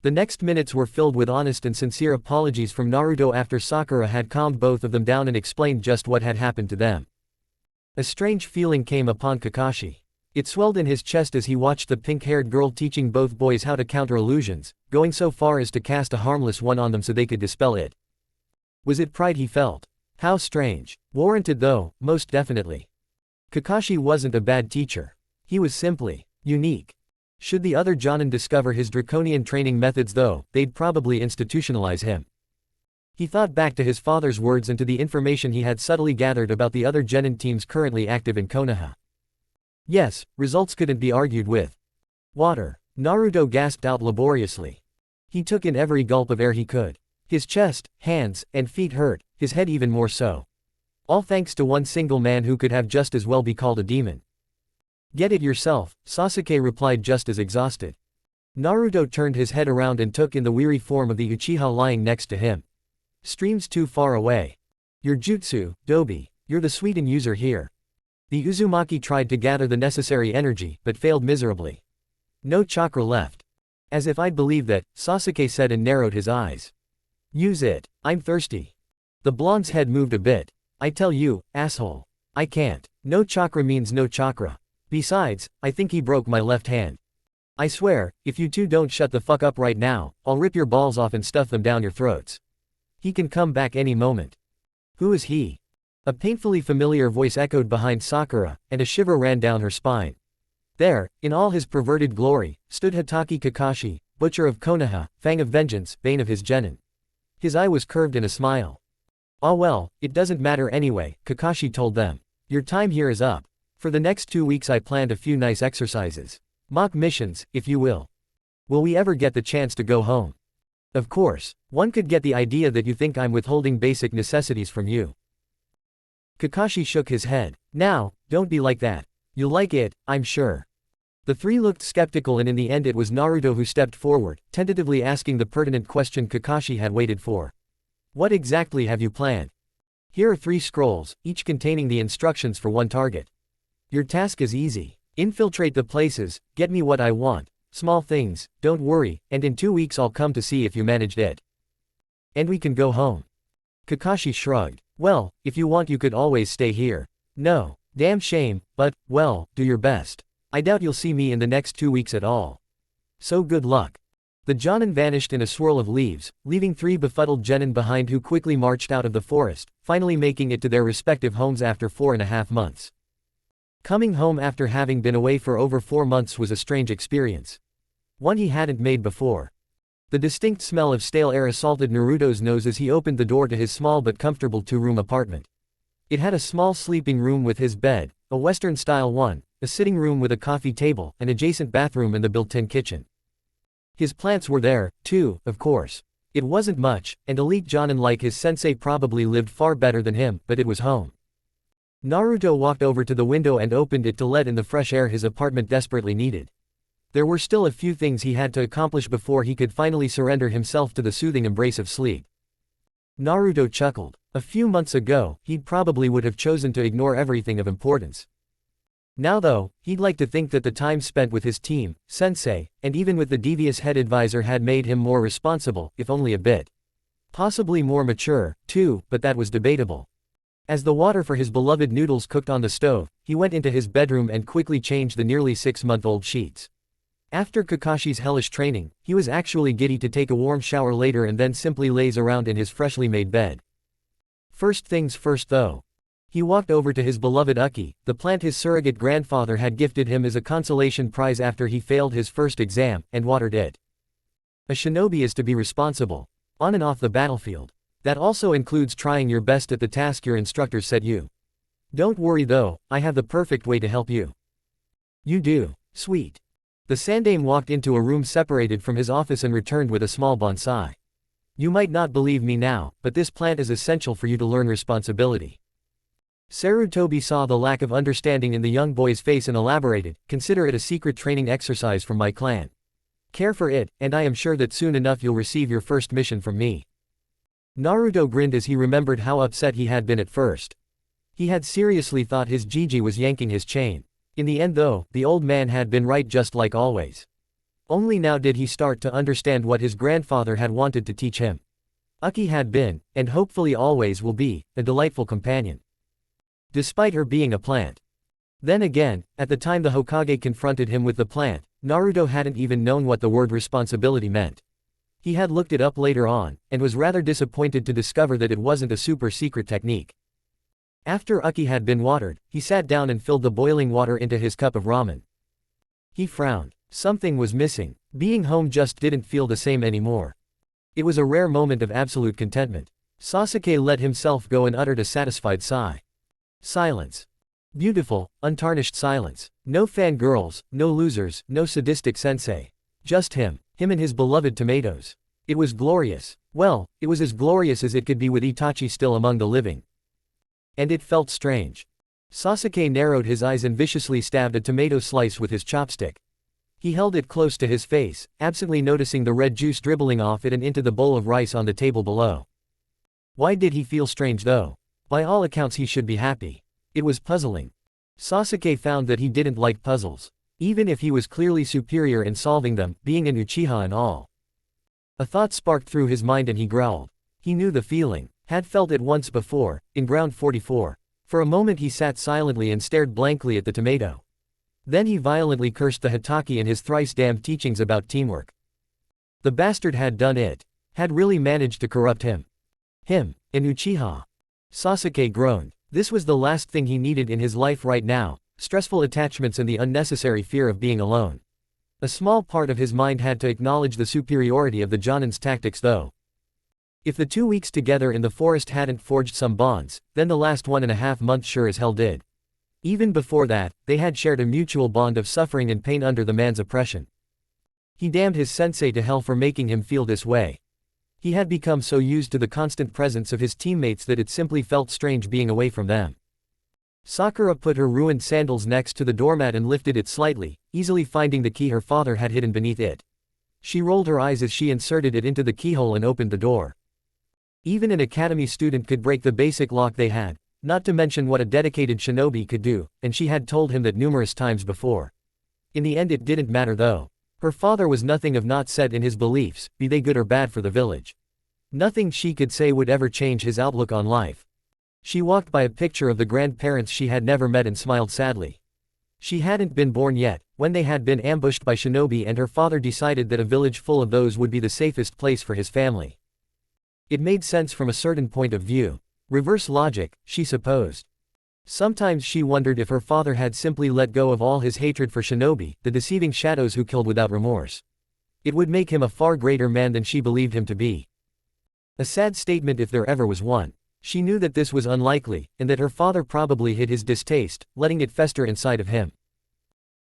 [SPEAKER 1] The next minutes were filled with honest and sincere apologies from Naruto after Sakura had calmed both of them down and explained just what had happened to them. A strange feeling came upon Kakashi. It swelled in his chest as he watched the pink-haired girl teaching both boys how to counter illusions, going so far as to cast a harmless one on them so they could dispel it. Was it pride he felt? How strange. Warranted though, most definitely. Kakashi wasn't a bad teacher. He was simply unique. Should the other Jonin discover his draconian training methods though, they'd probably institutionalize him. He thought back to his father's words and to the information he had subtly gathered about the other genin teams currently active in Konoha. Yes, results couldn't be argued with. Water. Naruto gasped out laboriously. He took in every gulp of air he could. His chest, hands, and feet hurt, his head even more so. All thanks to one single man who could have just as well be called a demon. Get it yourself, Sasuke replied just as exhausted. Naruto turned his head around and took in the weary form of the Uchiha lying next to him. Streams too far away. Your jutsu, Dobi, you're the Suiten user here. The Uzumaki tried to gather the necessary energy, but failed miserably. No chakra left. As if I'd believe that, Sasuke said and narrowed his eyes. Use it, I'm thirsty. The blonde's head moved a bit. I tell you, asshole. I can't. No chakra means no chakra. Besides, I think he broke my left hand. I swear, if you two don't shut the fuck up right now, I'll rip your balls off and stuff them down your throats. He can come back any moment. Who is he? A painfully familiar voice echoed behind Sakura, and a shiver ran down her spine. There, in all his perverted glory, stood Hitaki Kakashi, butcher of Konoha, fang of vengeance, bane of his genin. His eye was curved in a smile. Ah well, it doesn't matter anyway, Kakashi told them. Your time here is up. For the next 2 weeks I planned a few nice exercises. Mock missions, if you will. Will we ever get the chance to go home? Of course, one could get the idea that you think I'm withholding basic necessities from you. Kakashi shook his head. Now, don't be like that. You'll like it, I'm sure. The three looked skeptical and in the end it was Naruto who stepped forward, tentatively asking the pertinent question Kakashi had waited for. What exactly have you planned? Here are 3 scrolls, each containing the instructions for one target. Your task is easy. Infiltrate the places, get me what I want, small things, don't worry, and in 2 weeks I'll come to see if you managed it. And we can go home. Kakashi shrugged. Well, if you want you could always stay here. No. Damn shame, but, well, do your best. I doubt you'll see me in the next 2 weeks at all. So good luck. The Jonin vanished in a swirl of leaves, leaving 3 befuddled genin behind who quickly marched out of the forest, finally making it to their respective homes after 4.5 months. Coming home after having been away for over 4 months was a strange experience. One he hadn't made before. The distinct smell of stale air assaulted Naruto's nose as he opened the door to his small but comfortable 2-room apartment. It had a small sleeping room with his bed, a Western-style one, a sitting room with a coffee table, an adjacent bathroom and the built-in kitchen. His plants were there, too, of course. It wasn't much, and elite Jonin like his sensei probably lived far better than him, but it was home. Naruto walked over to the window and opened it to let in the fresh air his apartment desperately needed. There were still a few things he had to accomplish before he could finally surrender himself to the soothing embrace of sleep. Naruto chuckled. A few months ago, he probably would have chosen to ignore everything of importance. Now though, he'd like to think that the time spent with his team, sensei, and even with the devious head advisor had made him more responsible, if only a bit. Possibly more mature, too, but that was debatable. As the water for his beloved noodles cooked on the stove, he went into his bedroom and quickly changed the nearly 6-month-old sheets. After Kakashi's hellish training, he was actually giddy to take a warm shower later and then simply laze around in his freshly made bed. First things first though. He walked over to his beloved Uki, the plant his surrogate grandfather had gifted him as a consolation prize after he failed his first exam, and watered it. A shinobi is to be responsible. On and off the battlefield. That also includes trying your best at the task your instructors set you. Don't worry though, I have the perfect way to help you. You do? Sweet. The Sandaime walked into a room separated from his office and returned with a small bonsai. You might not believe me now, but this plant is essential for you to learn responsibility. Sarutobi saw the lack of understanding in the young boy's face and elaborated, consider it a secret training exercise from my clan. Care for it, and I am sure that soon enough you'll receive your first mission from me. Naruto grinned as he remembered how upset he had been at first. He had seriously thought his Gigi was yanking his chain. In the end though, the old man had been right just like always. Only now did he start to understand what his grandfather had wanted to teach him. Uki had been, and hopefully always will be, a delightful companion. Despite her being a plant. Then again, at the time the Hokage confronted him with the plant, Naruto hadn't even known what the word responsibility meant. He had looked it up later on, and was rather disappointed to discover that it wasn't a super secret technique. After Uki had been watered, he sat down and filled the boiling water into his cup of ramen. He frowned. Something was missing. Being home just didn't feel the same anymore. It was a rare moment of absolute contentment. Sasuke let himself go and uttered a satisfied sigh. Silence. Beautiful, untarnished silence. No fangirls, no losers, no sadistic sensei. Just him and his beloved tomatoes. It was glorious. Well, it was as glorious as it could be with Itachi still among the living. And it felt strange. Sasuke narrowed his eyes and viciously stabbed a tomato slice with his chopstick. He held it close to his face, absently noticing the red juice dribbling off it and into the bowl of rice on the table below. Why did he feel strange though? By all accounts he should be happy. It was puzzling. Sasuke found that he didn't like puzzles. Even if he was clearly superior in solving them, being an Uchiha and all. A thought sparked through his mind and he growled. He knew the feeling. Had felt it once before, in ground 44. For a moment he sat silently and stared blankly at the tomato. Then he violently cursed the Hitaki and his thrice-damned teachings about teamwork. The bastard had done it. Had really managed to corrupt him. An Uchiha. Sasuke groaned. This was the last thing he needed in his life right now, stressful attachments and the unnecessary fear of being alone. A small part of his mind had to acknowledge the superiority of the Jonin's tactics though. If the 2 weeks together in the forest hadn't forged some bonds, then the last 1.5 months sure as hell did. Even before that, they had shared a mutual bond of suffering and pain under the man's oppression. He damned his sensei to hell for making him feel this way. He had become so used to the constant presence of his teammates that it simply felt strange being away from them. Sakura put her ruined sandals next to the doormat and lifted it slightly, easily finding the key her father had hidden beneath it. She rolled her eyes as she inserted it into the keyhole and opened the door. Even an academy student could break the basic lock they had, not to mention what a dedicated shinobi could do, and she had told him that numerous times before. In the end it didn't matter though. Her father was nothing if not set in his beliefs, be they good or bad for the village. Nothing she could say would ever change his outlook on life. She walked by a picture of the grandparents she had never met and smiled sadly. She hadn't been born yet, when they had been ambushed by shinobi and her father decided that a village full of those would be the safest place for his family. It made sense from a certain point of view. Reverse logic, she supposed. Sometimes she wondered if her father had simply let go of all his hatred for shinobi, the deceiving shadows who killed without remorse. It would make him a far greater man than she believed him to be. A sad statement if there ever was one. She knew that this was unlikely, and that her father probably hid his distaste, letting it fester inside of him.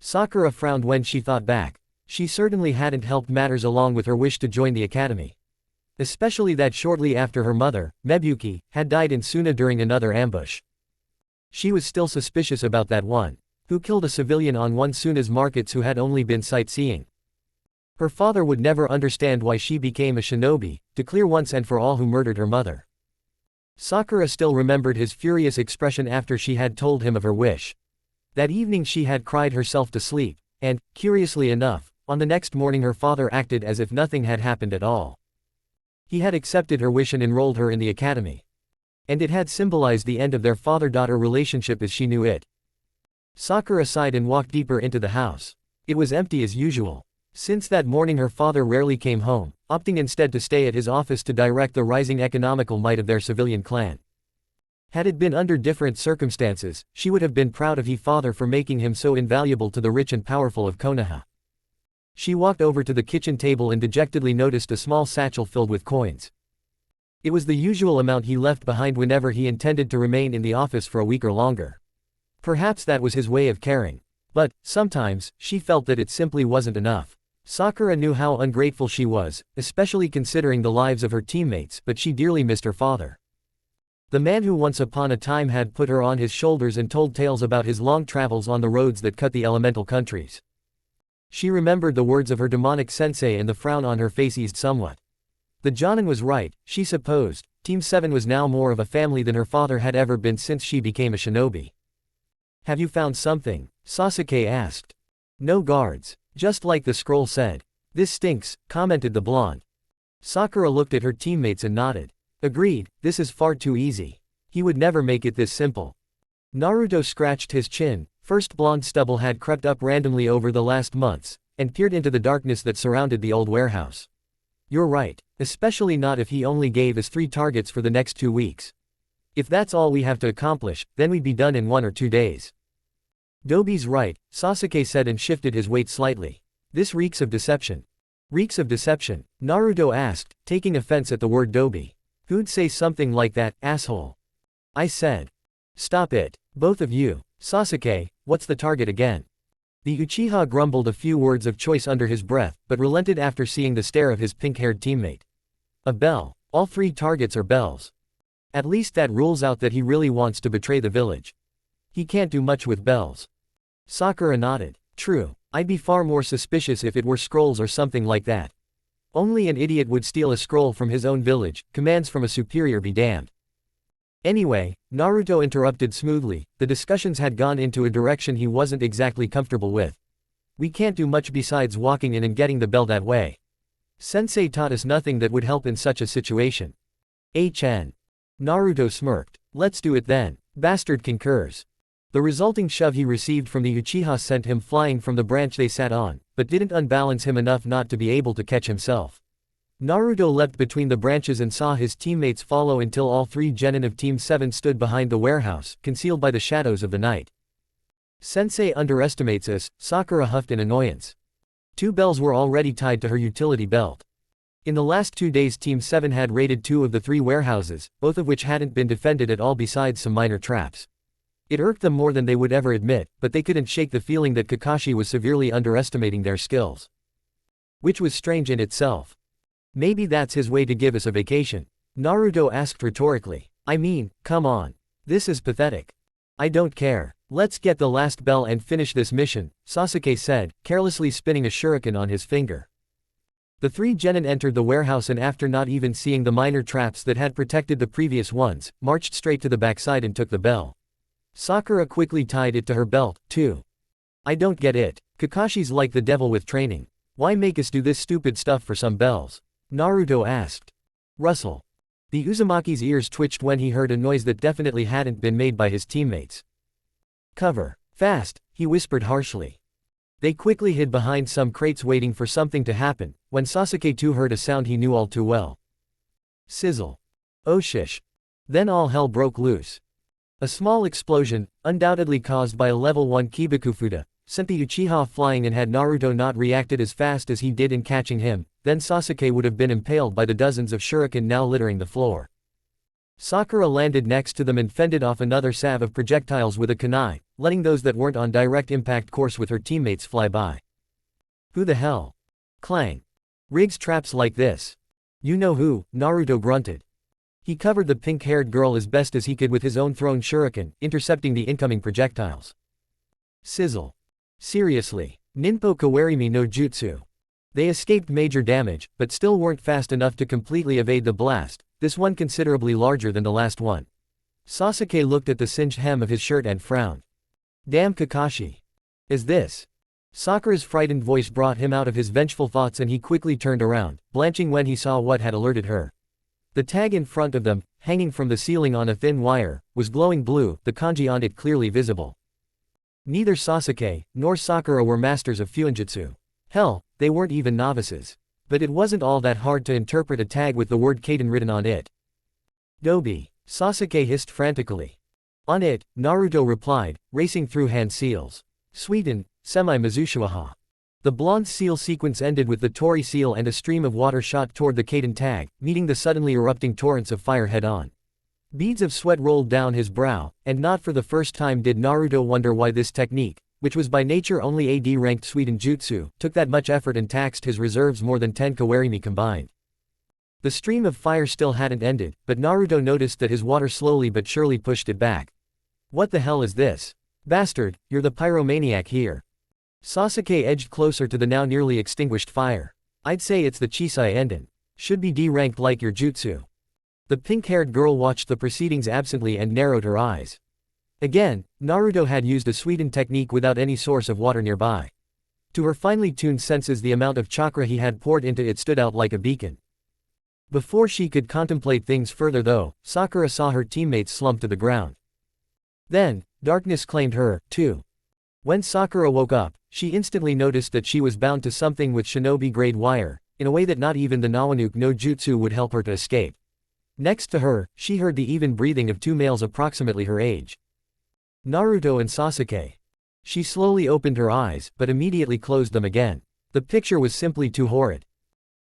[SPEAKER 1] Sakura frowned when she thought back. She certainly hadn't helped matters along with her wish to join the academy. Especially that shortly after her mother, Mebuki, had died in Suna during another ambush. She was still suspicious about that one, who killed a civilian on one Suna's markets who had only been sightseeing. Her father would never understand why she became a shinobi, to clear once and for all who murdered her mother. Sakura still remembered his furious expression after she had told him of her wish. That evening she had cried herself to sleep, and, curiously enough, on the next morning her father acted as if nothing had happened at all. He had accepted her wish and enrolled her in the academy. And it had symbolized the end of their father-daughter relationship as she knew it. Sakura sighed and walked deeper into the house. It was empty as usual. Since that morning her father rarely came home, opting instead to stay at his office to direct the rising economical might of their civilian clan. Had it been under different circumstances, she would have been proud of her father for making him so invaluable to the rich and powerful of Konoha. She walked over to the kitchen table and dejectedly noticed a small satchel filled with coins. It was the usual amount he left behind whenever he intended to remain in the office for a week or longer. Perhaps that was his way of caring. But, sometimes, she felt that it simply wasn't enough. Sakura knew how ungrateful she was, especially considering the lives of her teammates, but she dearly missed her father. The man who once upon a time had put her on his shoulders and told tales about his long travels on the roads that cut the elemental countries. She remembered the words of her demonic sensei and the frown on her face eased somewhat. The Jonin was right, she supposed. Team 7 was now more of a family than her father had ever been since she became a shinobi. Have you found something? Sasuke asked. No guards. Just like the scroll said. This stinks, commented the blonde. Sakura looked at her teammates and nodded. Agreed, this is far too easy. He would never make it this simple. Naruto scratched his chin. First blonde stubble had crept up randomly over the last months, and peered into the darkness that surrounded the old warehouse. You're right, especially not if he only gave us 3 targets for the next 2 weeks. If that's all we have to accomplish, then we'd be done in 1 or 2 days. Dobi's right, Sasuke said and shifted his weight slightly. This reeks of deception. Reeks of deception? Naruto asked, taking offense at the word Dobi. Who'd say something like that, asshole? I said. Stop it, both of you. Sasuke, what's the target again? The Uchiha grumbled a few words of choice under his breath, but relented after seeing the stare of his pink-haired teammate. A bell. All 3 targets are bells. At least that rules out that he really wants to betray the village. He can't do much with bells. Sakura nodded. True, I'd be far more suspicious if it were scrolls or something like that. Only an idiot would steal a scroll from his own village, commands from a superior be damned. Anyway, Naruto interrupted smoothly, the discussions had gone into a direction he wasn't exactly comfortable with. We can't do much besides walking in and getting the bell that way. Sensei taught us nothing that would help in such a situation. HN. Naruto smirked. Let's do it then. Bastard concurs. The resulting shove he received from the Uchiha sent him flying from the branch they sat on, but didn't unbalance him enough not to be able to catch himself. Naruto leapt between the branches and saw his teammates follow until all 3 genin of Team 7 stood behind the warehouse, concealed by the shadows of the night. Sensei underestimates us, Sakura huffed in annoyance. 2 bells were already tied to her utility belt. In the last 2 days Team 7 had raided 2 of the 3 warehouses, both of which hadn't been defended at all besides some minor traps. It irked them more than they would ever admit, but they couldn't shake the feeling that Kakashi was severely underestimating their skills. Which was strange in itself. Maybe that's his way to give us a vacation. Naruto asked rhetorically. I mean, come on. This is pathetic. I don't care. Let's get the last bell and finish this mission, Sasuke said, carelessly spinning a shuriken on his finger. The 3 genin entered the warehouse and after not even seeing the minor traps that had protected the previous ones, marched straight to the backside and took the bell. Sakura quickly tied it to her belt, too. I don't get it. Kakashi's like the devil with training. Why make us do this stupid stuff for some bells? Naruto asked. Rustle. The Uzumaki's ears twitched when he heard a noise that definitely hadn't been made by his teammates. Cover. Fast, he whispered harshly. They quickly hid behind some crates waiting for something to happen, when Sasuke too heard a sound he knew all too well. Sizzle. Oh shish. Then all hell broke loose. A small explosion, undoubtedly caused by a level 1 Kibakufuda, sent the Uchiha flying, and had Naruto not reacted as fast as he did in catching him, then Sasuke would have been impaled by the dozens of shuriken now littering the floor. Sakura landed next to them and fended off another salve of projectiles with a kunai, letting those that weren't on direct impact course with her teammates fly by. Who the hell? Clang. Rigs traps like this. You know who, Naruto grunted. He covered the pink-haired girl as best as he could with his own thrown shuriken, intercepting the incoming projectiles. Sizzle. Seriously. Ninpo Kawarimi no Jutsu. They escaped major damage, but still weren't fast enough to completely evade the blast, this one considerably larger than the last one. Sasuke looked at the singed hem of his shirt and frowned. Damn Kakashi. Is this? Sakura's frightened voice brought him out of his vengeful thoughts, and he quickly turned around, blanching when he saw what had alerted her. The tag in front of them, hanging from the ceiling on a thin wire, was glowing blue, the kanji on it clearly visible. Neither Sasuke nor Sakura were masters of Fuinjutsu. Hell, they weren't even novices. But it wasn't all that hard to interpret a tag with the word Kaden written on it. Dobi, Sasuke hissed frantically. On it, Naruto replied, racing through hand seals. Sweden, semi-Mizushiwaha. The blonde seal sequence ended with the Tori seal and a stream of water shot toward the Kaden tag, meeting the suddenly erupting torrents of fire head-on. Beads of sweat rolled down his brow, and not for the first time did Naruto wonder why this technique, which was by nature only AD-ranked Sweden jutsu, took that much effort and taxed his reserves more than 10 Kawarimi combined. The stream of fire still hadn't ended, but Naruto noticed that his water slowly but surely pushed it back. What the hell is this? Bastard, you're the pyromaniac here. Sasuke edged closer to the now nearly extinguished fire. I'd say it's the Chisai Enden. Should be D-ranked like your jutsu. The pink-haired girl watched the proceedings absently and narrowed her eyes. Again, Naruto had used a Sweden technique without any source of water nearby. To her finely tuned senses, the amount of chakra he had poured into it stood out like a beacon. Before she could contemplate things further though, Sakura saw her teammates slump to the ground. Then, darkness claimed her, too. When Sakura woke up, she instantly noticed that she was bound to something with shinobi-grade wire, in a way that not even the Nawanuke no Jutsu would help her to escape. Next to her, she heard the even breathing of two males approximately her age. Naruto and Sasuke. She slowly opened her eyes, but immediately closed them again. The picture was simply too horrid.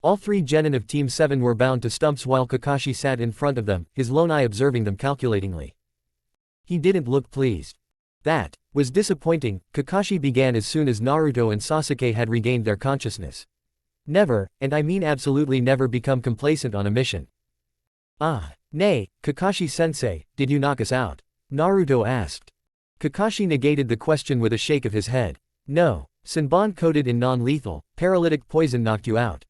[SPEAKER 1] All three genin of Team 7 were bound to stumps while Kakashi sat in front of them, his lone eye observing them calculatingly. He didn't look pleased. That was disappointing, Kakashi began as soon as Naruto and Sasuke had regained their consciousness. Never, and I mean absolutely never, become complacent on a mission. Ah, nay, Kakashi-sensei, did you knock us out? Naruto asked. Kakashi negated the question with a shake of his head. No, Senbon coated in non-lethal, paralytic poison knocked you out.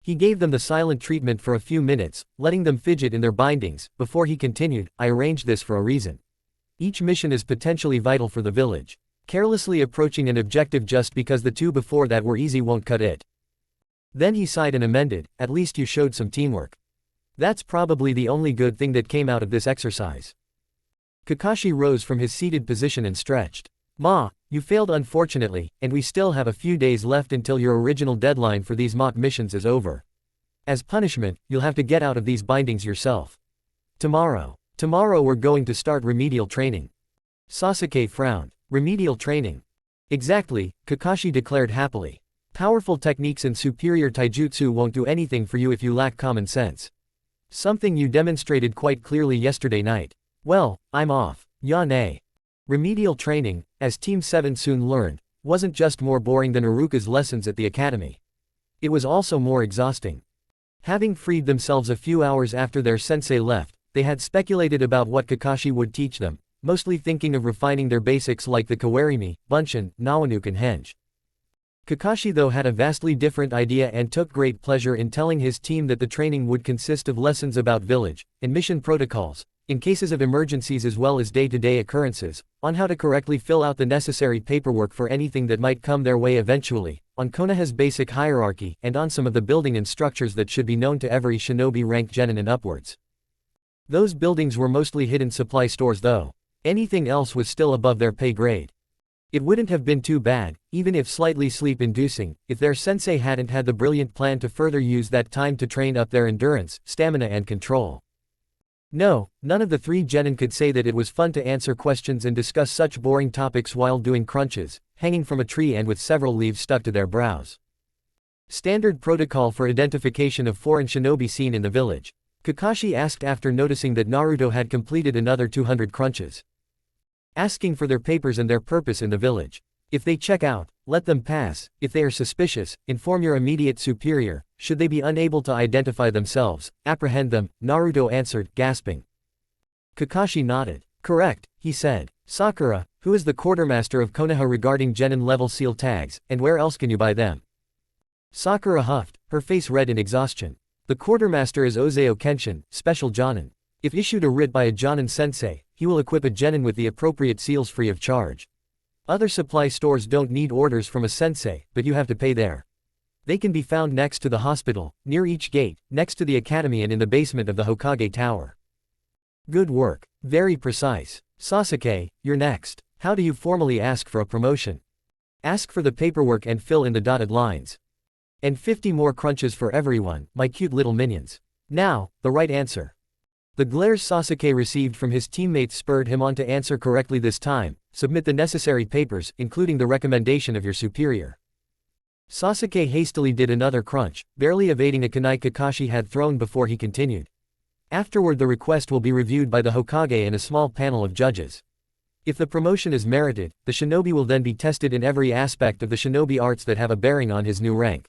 [SPEAKER 1] He gave them the silent treatment for a few minutes, letting them fidget in their bindings, before he continued, I arranged this for a reason. Each mission is potentially vital for the village. Carelessly approaching an objective just because the two before that were easy won't cut it. Then he sighed and amended, at least you showed some teamwork. That's probably the only good thing that came out of this exercise. Kakashi rose from his seated position and stretched. Ma, you failed unfortunately, and we still have a few days left until your original deadline for these mock missions is over. As punishment, you'll have to get out of these bindings yourself. Tomorrow we're going to start remedial training. Sasuke frowned. Remedial training. Exactly, Kakashi declared happily. Powerful techniques and superior taijutsu won't do anything for you if you lack common sense. Something you demonstrated quite clearly yesterday night. Well, I'm off. Ya nay. Remedial training, as Team 7 soon learned, wasn't just more boring than Iruka's lessons at the academy. It was also more exhausting. Having freed themselves a few hours after their sensei left, they had speculated about what Kakashi would teach them, mostly thinking of refining their basics like the Kawarimi, Bunshin, Nawanuke and Henge. Kakashi though had a vastly different idea and took great pleasure in telling his team that the training would consist of lessons about village, and mission protocols, in cases of emergencies as well as day-to-day occurrences, on how to correctly fill out the necessary paperwork for anything that might come their way eventually, on Konoha's basic hierarchy, and on some of the building and structures that should be known to every shinobi rank genin and upwards. Those buildings were mostly hidden supply stores though. Anything else was still above their pay grade. It wouldn't have been too bad, even if slightly sleep-inducing, if their sensei hadn't had the brilliant plan to further use that time to train up their endurance, stamina and control. No, none of the three genin could say that it was fun to answer questions and discuss such boring topics while doing crunches, hanging from a tree and with several leaves stuck to their brows. Standard protocol for identification of foreign shinobi seen in the village. Kakashi asked after noticing that Naruto had completed another 200 crunches. Asking for their papers and their purpose in the village. If they check out, let them pass. If they are suspicious, inform your immediate superior. Should they be unable to identify themselves, apprehend them, Naruto answered, gasping. Kakashi nodded. Correct, he said. Sakura, who is the quartermaster of Konoha regarding genin level seal tags, and where else can you buy them? Sakura huffed, her face red in exhaustion. The quartermaster is Ozeo Kenshin, special jonin. If issued a writ by a jonin sensei, he will equip a genin with the appropriate seals free of charge. Other supply stores don't need orders from a sensei, but you have to pay there. They can be found next to the hospital, near each gate, next to the academy and in the basement of the Hokage Tower. Good work. Very precise. Sasuke, you're next. How do you formally ask for a promotion? Ask for the paperwork and fill in the dotted lines. And 50 more crunches for everyone, my cute little minions. Now, the right answer. The glares Sasuke received from his teammates spurred him on to answer correctly this time. Submit the necessary papers, including the recommendation of your superior. Sasuke hastily did another crunch, barely evading a kunai Kakashi had thrown before he continued. Afterward the request will be reviewed by the Hokage and a small panel of judges. If the promotion is merited, the shinobi will then be tested in every aspect of the shinobi arts that have a bearing on his new rank.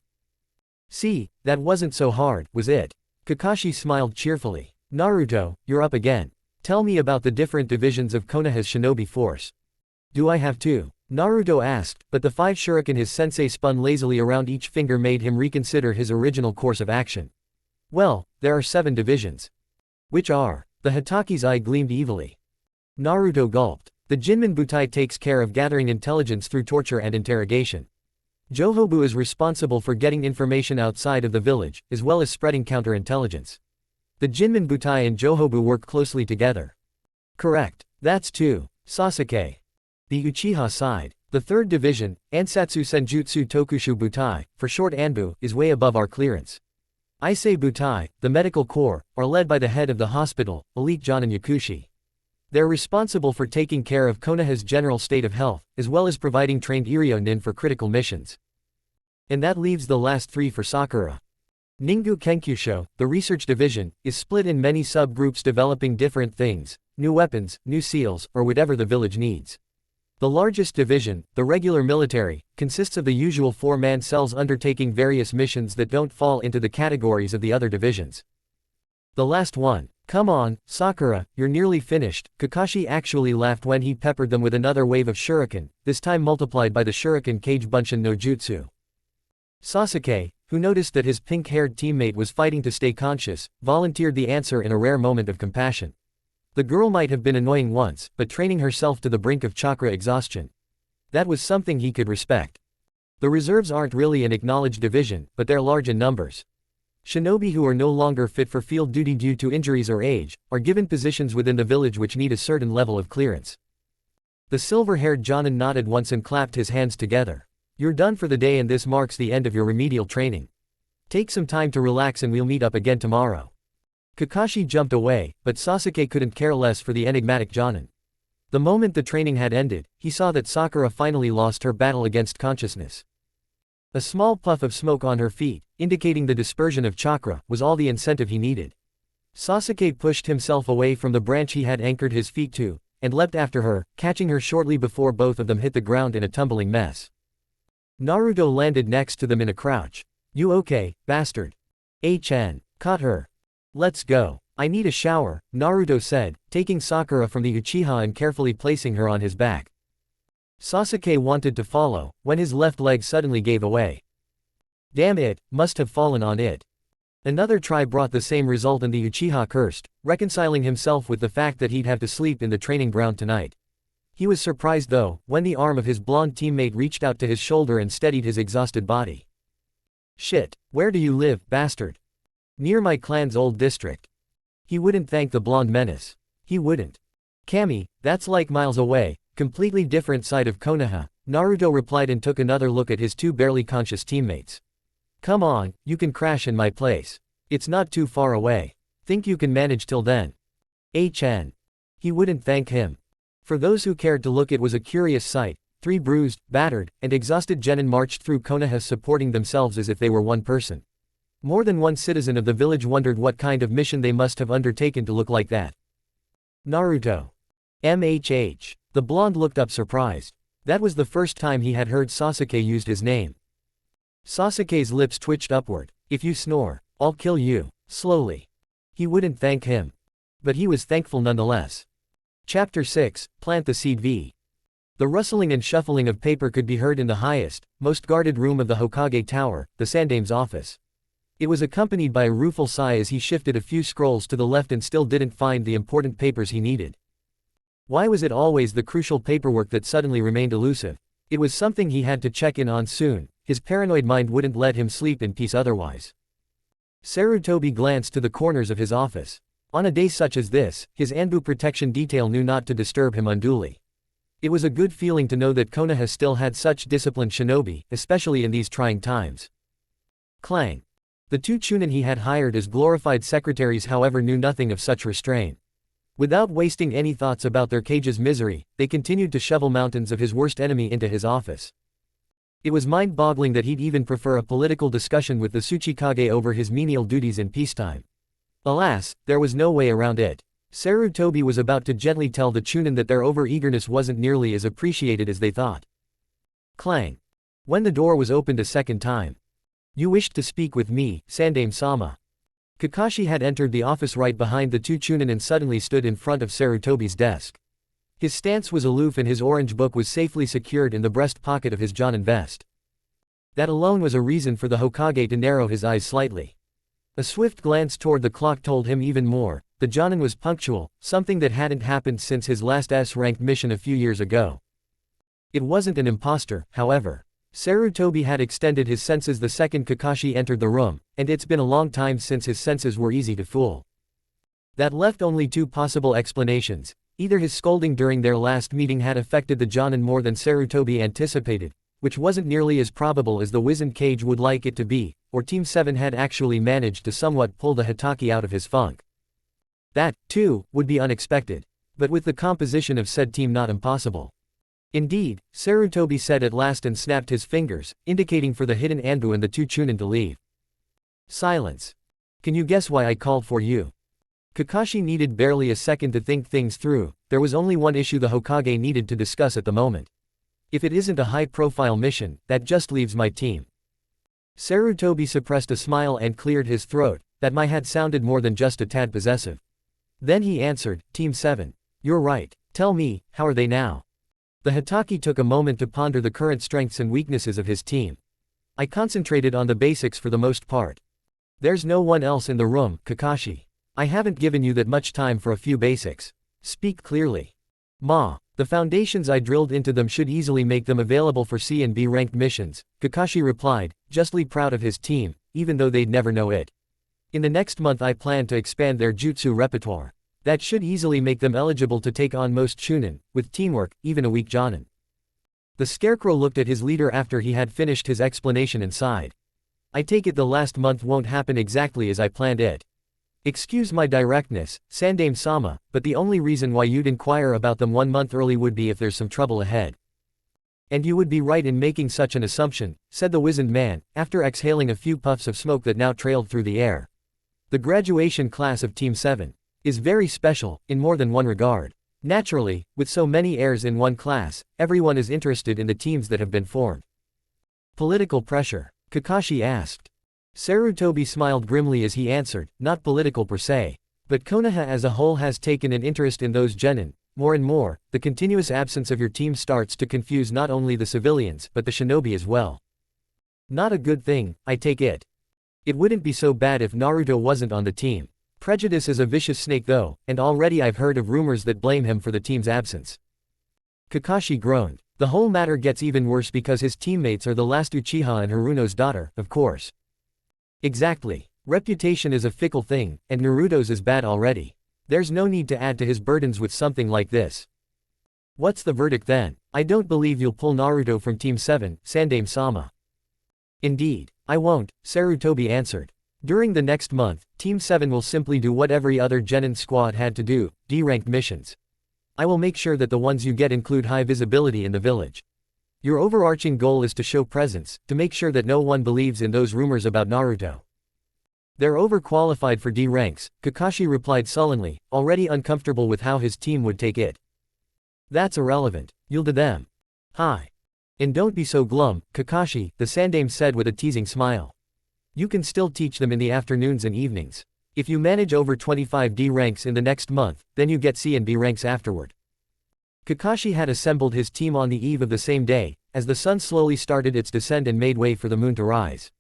[SPEAKER 1] See, that wasn't so hard, was it? Kakashi smiled cheerfully. Naruto, you're up again. Tell me about the different divisions of Konoha's shinobi force. Do I have to? Naruto asked, but the 5 shuriken his sensei spun lazily around each finger made him reconsider his original course of action. Well, there are 7 divisions. Which are? The Hitaki's eye gleamed evilly. Naruto gulped. The Jinmen Butai takes care of gathering intelligence through torture and interrogation. Johobu is responsible for getting information outside of the village, as well as spreading counterintelligence. The Jinmen Butai and Johobu work closely together. Correct. That's 2. Sasuke. The Uchiha side. The 3rd division, Ansatsu Senjutsu Tokushu Butai, for short Anbu, is way above our clearance. Issei Butai, the medical corps, are led by the head of the hospital, elite Jonin Yakushi. They're responsible for taking care of Konoha's general state of health, as well as providing trained Iryo-nin for critical missions. And that leaves the last 3 for Sakura. Ningu Kenkyusho, the research division, is split in many sub-groups developing different things, new weapons, new seals, or whatever the village needs. The largest division, the regular military, consists of the usual 4-man cells undertaking various missions that don't fall into the categories of the other divisions. The last one. Come on, Sakura, you're nearly finished. Kakashi actually laughed when he peppered them with another wave of shuriken, this time multiplied by the shuriken Kage Bunshin no Jutsu. Sasuke, who noticed that his pink-haired teammate was fighting to stay conscious, volunteered the answer in a rare moment of compassion. The girl might have been annoying once, but training herself to the brink of chakra exhaustion. That was something he could respect. The reserves aren't really an acknowledged division, but they're large in numbers. Shinobi who are no longer fit for field duty due to injuries or age, are given positions within the village which need a certain level of clearance. The silver-haired Jonin nodded once and clapped his hands together. You're done for the day and this marks the end of your remedial training. Take some time to relax and we'll meet up again tomorrow. Kakashi jumped away, but Sasuke couldn't care less for the enigmatic Jonin. The moment the training had ended, he saw that Sakura finally lost her battle against consciousness. A small puff of smoke on her feet, indicating the dispersion of chakra, was all the incentive he needed. Sasuke pushed himself away from the branch he had anchored his feet to, and leapt after her, catching her shortly before both of them hit the ground in a tumbling mess. Naruto landed next to them in a crouch. You okay, bastard? HN. Caught her. Let's go. I need a shower, Naruto said, taking Sakura from the Uchiha and carefully placing her on his back. Sasuke wanted to follow, when his left leg suddenly gave away. Damn it, must have fallen on it. Another try brought the same result and the Uchiha cursed, reconciling himself with the fact that he'd have to sleep in the training ground tonight. He was surprised though, when the arm of his blonde teammate reached out to his shoulder and steadied his exhausted body. Shit, where do you live, bastard? Near my clan's old district. He wouldn't thank the blonde menace. He wouldn't. Kami, that's like miles away, completely different side of Konoha, Naruto replied and took another look at his two barely conscious teammates. Come on, you can crash in my place. It's not too far away. Think you can manage till then? HN. He wouldn't thank him. For those who cared to look, it was a curious sight. 3 bruised, battered, and exhausted genin marched through Konoha supporting themselves as if they were one person. More than one citizen of the village wondered what kind of mission they must have undertaken to look like that. Naruto. MHH. The blonde looked up surprised. That was the first time he had heard Sasuke used his name. Sasuke's lips twitched upward. If you snore, I'll kill you. Slowly. He wouldn't thank him. But he was thankful nonetheless. Chapter 6, Plant the Seed V. The rustling and shuffling of paper could be heard in the highest, most guarded room of the Hokage Tower, the Sandame's office. It was accompanied by a rueful sigh as he shifted a few scrolls to the left and still didn't find the important papers he needed. Why was it always the crucial paperwork that suddenly remained elusive? It was something he had to check in on soon. His paranoid mind wouldn't let him sleep in peace otherwise. Sarutobi glanced to the corners of his office. On a day such as this, his Anbu protection detail knew not to disturb him unduly. It was a good feeling to know that Konoha still had such disciplined shinobi, especially in these trying times. Clang. The 2 chunin he had hired as glorified secretaries however knew nothing of such restraint. Without wasting any thoughts about their cage's misery, they continued to shovel mountains of his worst enemy into his office. It was mind-boggling that he'd even prefer a political discussion with the Tsuchikage over his menial duties in peacetime. Alas, there was no way around it. Sarutobi was about to gently tell the chunin that their over-eagerness wasn't nearly as appreciated as they thought. Clang. When the door was opened a second time. You wished to speak with me, Sandame-sama. Kakashi had entered the office right behind the 2 chunin and suddenly stood in front of Sarutobi's desk. His stance was aloof and his orange book was safely secured in the breast pocket of his jonin vest. That alone was a reason for the Hokage to narrow his eyes slightly. A swift glance toward the clock told him even more. The jonin was punctual, something that hadn't happened since his last S-ranked mission a few years ago. It wasn't an imposter, however. Sarutobi had extended his senses the second Kakashi entered the room, and it's been a long time since his senses were easy to fool. That left only 2 possible explanations. Either his scolding during their last meeting had affected the jonin more than Sarutobi anticipated, which wasn't nearly as probable as the wizened cage would like it to be, or Team 7 had actually managed to somewhat pull the Hitaki out of his funk. That, too, would be unexpected. But with the composition of said team not impossible. Indeed, Sarutobi said at last and snapped his fingers, indicating for the hidden Anbu and the 2 chunin to leave. Silence. Can you guess why I called for you? Kakashi needed barely a second to think things through. There was only one issue the Hokage needed to discuss at the moment. If it isn't a high-profile mission, that just leaves my team. Sarutobi suppressed a smile and cleared his throat. That might had sounded more than just a tad possessive. Then he answered, Team 7. You're right. Tell me, how are they now? The Hitaki took a moment to ponder the current strengths and weaknesses of his team. I concentrated on the basics for the most part. There's no one else in the room, Kakashi. I haven't given you that much time for a few basics. Speak clearly. The foundations I drilled into them should easily make them available for C and B ranked missions, Kakashi replied, justly proud of his team, even though they'd never know it. In the next month I plan to expand their jutsu repertoire. That should easily make them eligible to take on most chunin, with teamwork, even a weak jonin. The scarecrow looked at his leader after he had finished his explanation and sighed. I take it the last month won't happen exactly as I planned it. Excuse my directness, Sandame-sama, but the only reason why you'd inquire about them 1 month early would be if there's some trouble ahead. And you would be right in making such an assumption, said the wizened man, after exhaling a few puffs of smoke that now trailed through the air. The graduation class of Team 7 is very special, in more than one regard. Naturally, with so many heirs in one class, everyone is interested in the teams that have been formed. Political pressure? Kakashi asked. Sarutobi smiled grimly as he answered, not political per se. But Konoha as a whole has taken an interest in those genin. More and more, the continuous absence of your team starts to confuse not only the civilians but the shinobi as well. Not a good thing, I take it. It wouldn't be so bad if Naruto wasn't on the team. Prejudice is a vicious snake though, and already I've heard of rumors that blame him for the team's absence. Kakashi groaned. The whole matter gets even worse because his teammates are the last Uchiha and Haruno's daughter, of course. Exactly. Reputation is a fickle thing, and Naruto's is bad already. There's no need to add to his burdens with something like this. What's the verdict then? I don't believe you'll pull Naruto from Team 7, Sandame-sama. Indeed, I won't, Sarutobi answered. During the next month, Team 7 will simply do what every other Genin squad had to do, D-ranked missions. I will make sure that the ones you get include high visibility in the village. Your overarching goal is to show presence, to make sure that no one believes in those rumors about Naruto. They're overqualified for D ranks, Kakashi replied sullenly, already uncomfortable with how his team would take it. That's irrelevant, you'll do them. Hi. And don't be so glum, Kakashi, the Sandame said with a teasing smile. You can still teach them in the afternoons and evenings. If you manage over 25 D ranks in the next month, then you get C and B ranks afterward. Kakashi had assembled his team on the eve of the same day, as the sun slowly started its descent and made way for the moon to rise.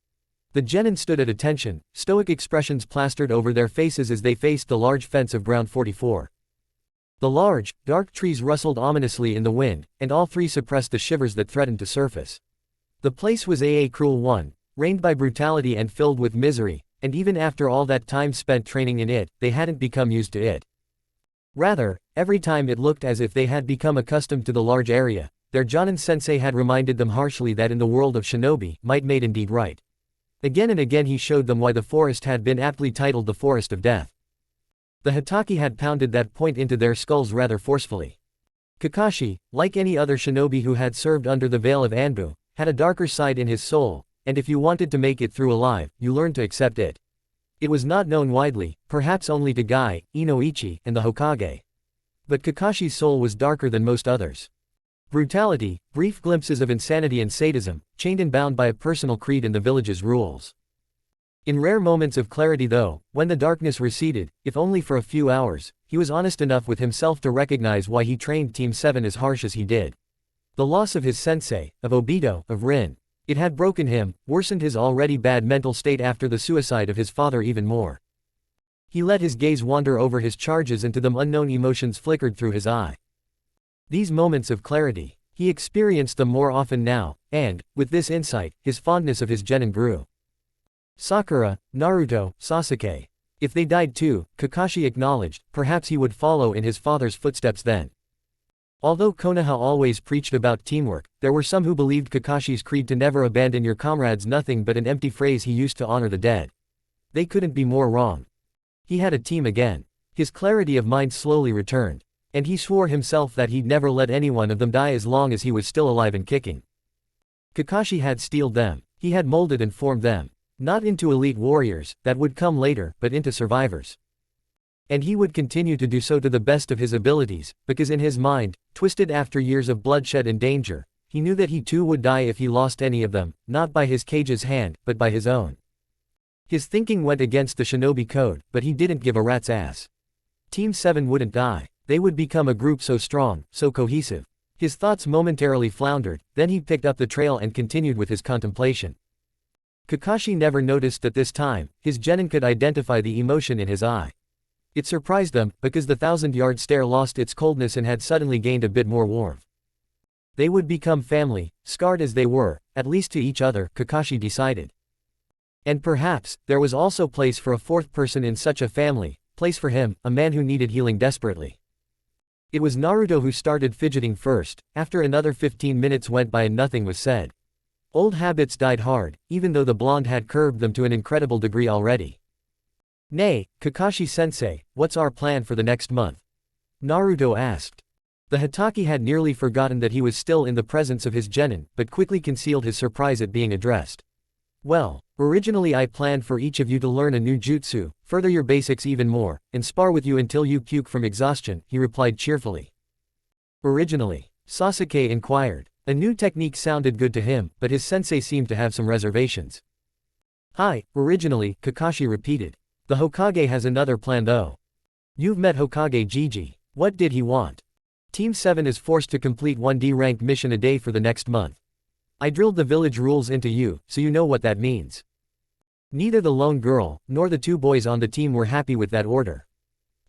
[SPEAKER 1] The genin stood at attention, stoic expressions plastered over their faces as they faced the large fence of ground 44. The large, dark trees rustled ominously in the wind, and all three suppressed the shivers that threatened to surface. The place was a cruel one, reigned by brutality and filled with misery, and even after all that time spent training in it, they hadn't become used to it. Rather, every time it looked as if they had become accustomed to the large area, their Jonin-sensei had reminded them harshly that in the world of shinobi, might made indeed right. Again and again he showed them why the forest had been aptly titled the Forest of Death. The Hitaki had pounded that point into their skulls rather forcefully. Kakashi, like any other shinobi who had served under the veil of Anbu, had a darker side in his soul, and if you wanted to make it through alive, you learned to accept it. It was not known widely, perhaps only to Guy, Inoichi, and the Hokage. But Kakashi's soul was darker than most others. Brutality, brief glimpses of insanity and sadism, chained and bound by a personal creed in the village's rules. In rare moments of clarity though, when the darkness receded, if only for a few hours, he was honest enough with himself to recognize why he trained Team 7 as harsh as he did. The loss of his sensei, of Obito, of Rin. It had broken him, worsened his already bad mental state after the suicide of his father even more. He let his gaze wander over his charges and to them unknown emotions flickered through his eye. These moments of clarity, he experienced them more often now, and, with this insight, his fondness of his genin grew. Sakura, Naruto, Sasuke. If they died too, Kakashi acknowledged, perhaps he would follow in his father's footsteps then. Although Konoha always preached about teamwork, there were some who believed Kakashi's creed to never abandon your comrades nothing but an empty phrase he used to honor the dead. They couldn't be more wrong. He had a team again. His clarity of mind slowly returned. And he swore himself that he'd never let any one of them die as long as he was still alive and kicking. Kakashi had steeled them. He had molded and formed them. Not into elite warriors, that would come later, but into survivors. And he would continue to do so to the best of his abilities, because in his mind, twisted after years of bloodshed and danger, he knew that he too would die if he lost any of them, not by his cage's hand, but by his own. His thinking went against the shinobi code, but he didn't give a rat's ass. Team 7 wouldn't die. They would become a group so strong, so cohesive. His thoughts momentarily floundered, then he picked up the trail and continued with his contemplation. Kakashi never noticed that this time, his genin could identify the emotion in his eye. It surprised them, because the 1,000-yard stare lost its coldness and had suddenly gained a bit more warmth. They would become family, scarred as they were, at least to each other, Kakashi decided. And perhaps, there was also place for a fourth person in such a family, place for him, a man who needed healing desperately. It was Naruto who started fidgeting first. After another 15 minutes went by and nothing was said. Old habits died hard, even though the blonde had curbed them to an incredible degree already. "Nay, Kakashi-sensei, what's our plan for the next month?" Naruto asked. The Hitaki had nearly forgotten that he was still in the presence of his genin, but quickly concealed his surprise at being addressed. "Well, originally I planned for each of you to learn a new jutsu, further your basics even more, and spar with you until you puke from exhaustion," he replied cheerfully. Originally? Sasuke inquired. A new technique sounded good to him, but his sensei seemed to have some reservations. "Hi, originally," Kakashi repeated. "The Hokage has another plan though. You've met Hokage Jiji. What did he want?" "Team 7 is forced to complete one D-ranked mission a day for the next month. I drilled the village rules into you, so you know what that means." Neither the lone girl, nor the two boys on the team were happy with that order.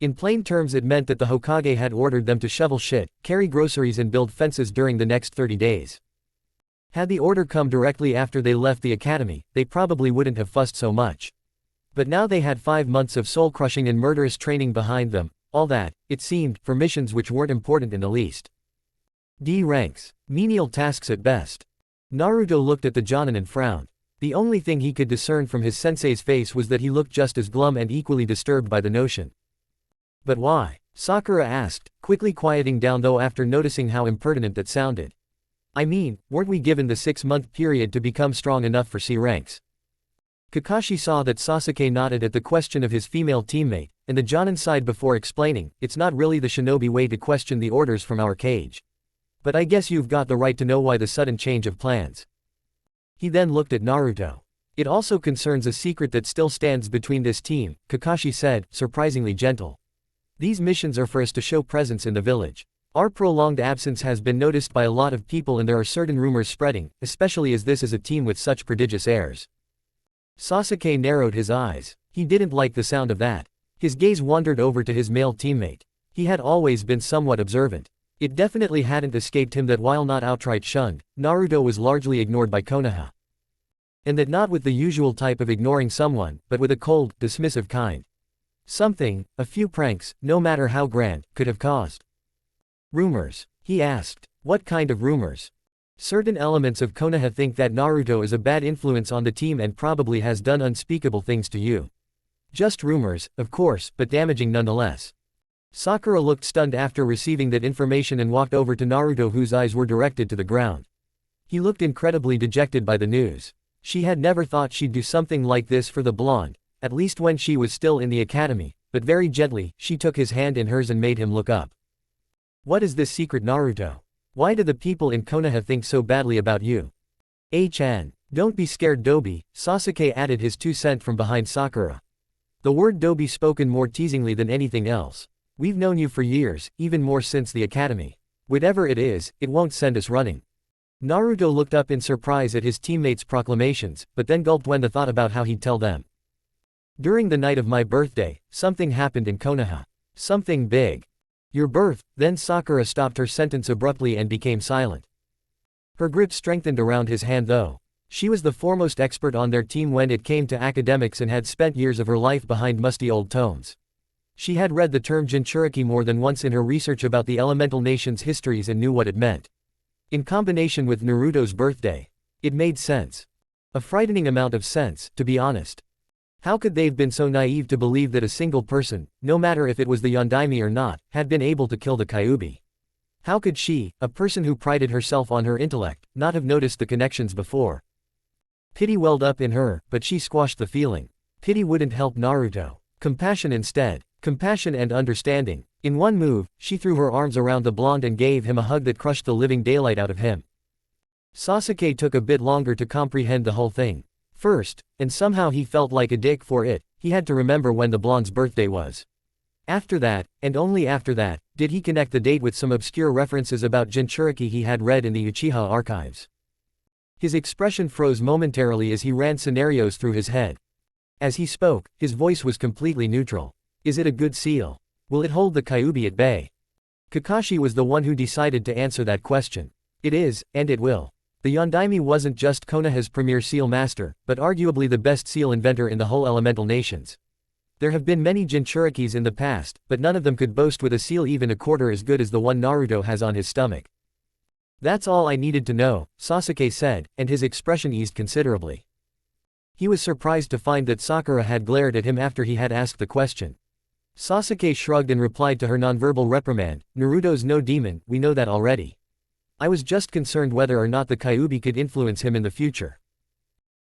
[SPEAKER 1] In plain terms it meant that the Hokage had ordered them to shovel shit, carry groceries and build fences during the next 30 days. Had the order come directly after they left the academy, they probably wouldn't have fussed so much. But now they had 5 months of soul-crushing and murderous training behind them, all that, it seemed, for missions which weren't important in the least. D ranks. Menial tasks at best. Naruto looked at the Jonin and frowned. The only thing he could discern from his sensei's face was that he looked just as glum and equally disturbed by the notion. But why? Sakura asked, quickly quieting down though after noticing how impertinent that sounded. I mean, weren't we given the 6-month period to become strong enough for C ranks? Kakashi saw that Sasuke nodded at the question of his female teammate, and the Jonin sighed before explaining, it's not really the shinobi way to question the orders from our cage. But I guess you've got the right to know why the sudden change of plans. He then looked at Naruto. It also concerns a secret that still stands between this team, Kakashi said, surprisingly gentle. These missions are for us to show presence in the village. Our prolonged absence has been noticed by a lot of people and there are certain rumors spreading, especially as this is a team with such prodigious airs. Sasuke narrowed his eyes. He didn't like the sound of that. His gaze wandered over to his male teammate. He had always been somewhat observant. It definitely hadn't escaped him that while not outright shunned, Naruto was largely ignored by Konoha. And that not with the usual type of ignoring someone, but with a cold, dismissive kind. Something, a few pranks, no matter how grand, could have caused. Rumors? He asked. What kind of rumors? Certain elements of Konoha think that Naruto is a bad influence on the team and probably has done unspeakable things to you. Just rumors, of course, but damaging nonetheless. Sakura looked stunned after receiving that information and walked over to Naruto whose eyes were directed to the ground. He looked incredibly dejected by the news. She had never thought she'd do something like this for the blonde, at least when she was still in the academy, but very gently, she took his hand in hers and made him look up. What is this secret, Naruto? Why do the people in Konoha think so badly about you? Chan. Don't be scared, Dobi, Sasuke added his 2 cents from behind Sakura. The word Dobi spoken more teasingly than anything else. We've known you for years, even more since the academy. Whatever it is, it won't send us running. Naruto looked up in surprise at his teammates' proclamations, but then gulped when the thought about how he'd tell them. During the night of my birthday, something happened in Konoha. Something big. Your birth, then Sakura stopped her sentence abruptly and became silent. Her grip strengthened around his hand though. She was the foremost expert on their team when it came to academics and had spent years of her life behind musty old tomes. She had read the term Jinchuriki more than once in her research about the elemental nation's histories and knew what it meant. In combination with Naruto's birthday, it made sense. A frightening amount of sense, to be honest. How could they have been so naive to believe that a single person, no matter if it was the Yondaime or not, had been able to kill the Kyuubi? How could she, a person who prided herself on her intellect, not have noticed the connections before? Pity welled up in her, but she squashed the feeling. Pity wouldn't help Naruto. Compassion instead. Compassion and understanding. In one move, she threw her arms around the blonde and gave him a hug that crushed the living daylight out of him. Sasuke took a bit longer to comprehend the whole thing. First, and somehow he felt like a dick for it, he had to remember when the blonde's birthday was. After that, and only after that, did he connect the date with some obscure references about Jinchuriki he had read in the Uchiha archives. His expression froze momentarily as he ran scenarios through his head. As he spoke, his voice was completely neutral. Is it a good seal? Will it hold the Kyuubi at bay? Kakashi was the one who decided to answer that question. It is, and it will. The Yondaime wasn't just Konoha's premier seal master, but arguably the best seal inventor in the whole elemental nations. There have been many Jinchurikis in the past, but none of them could boast with a seal even a quarter as good as the one Naruto has on his stomach. That's all I needed to know, Sasuke said, and his expression eased considerably. He was surprised to find that Sakura had glared at him after he had asked the question. Sasuke shrugged and replied to her nonverbal reprimand, Naruto's no demon, we know that already. I was just concerned whether or not the Kyuubi could influence him in the future.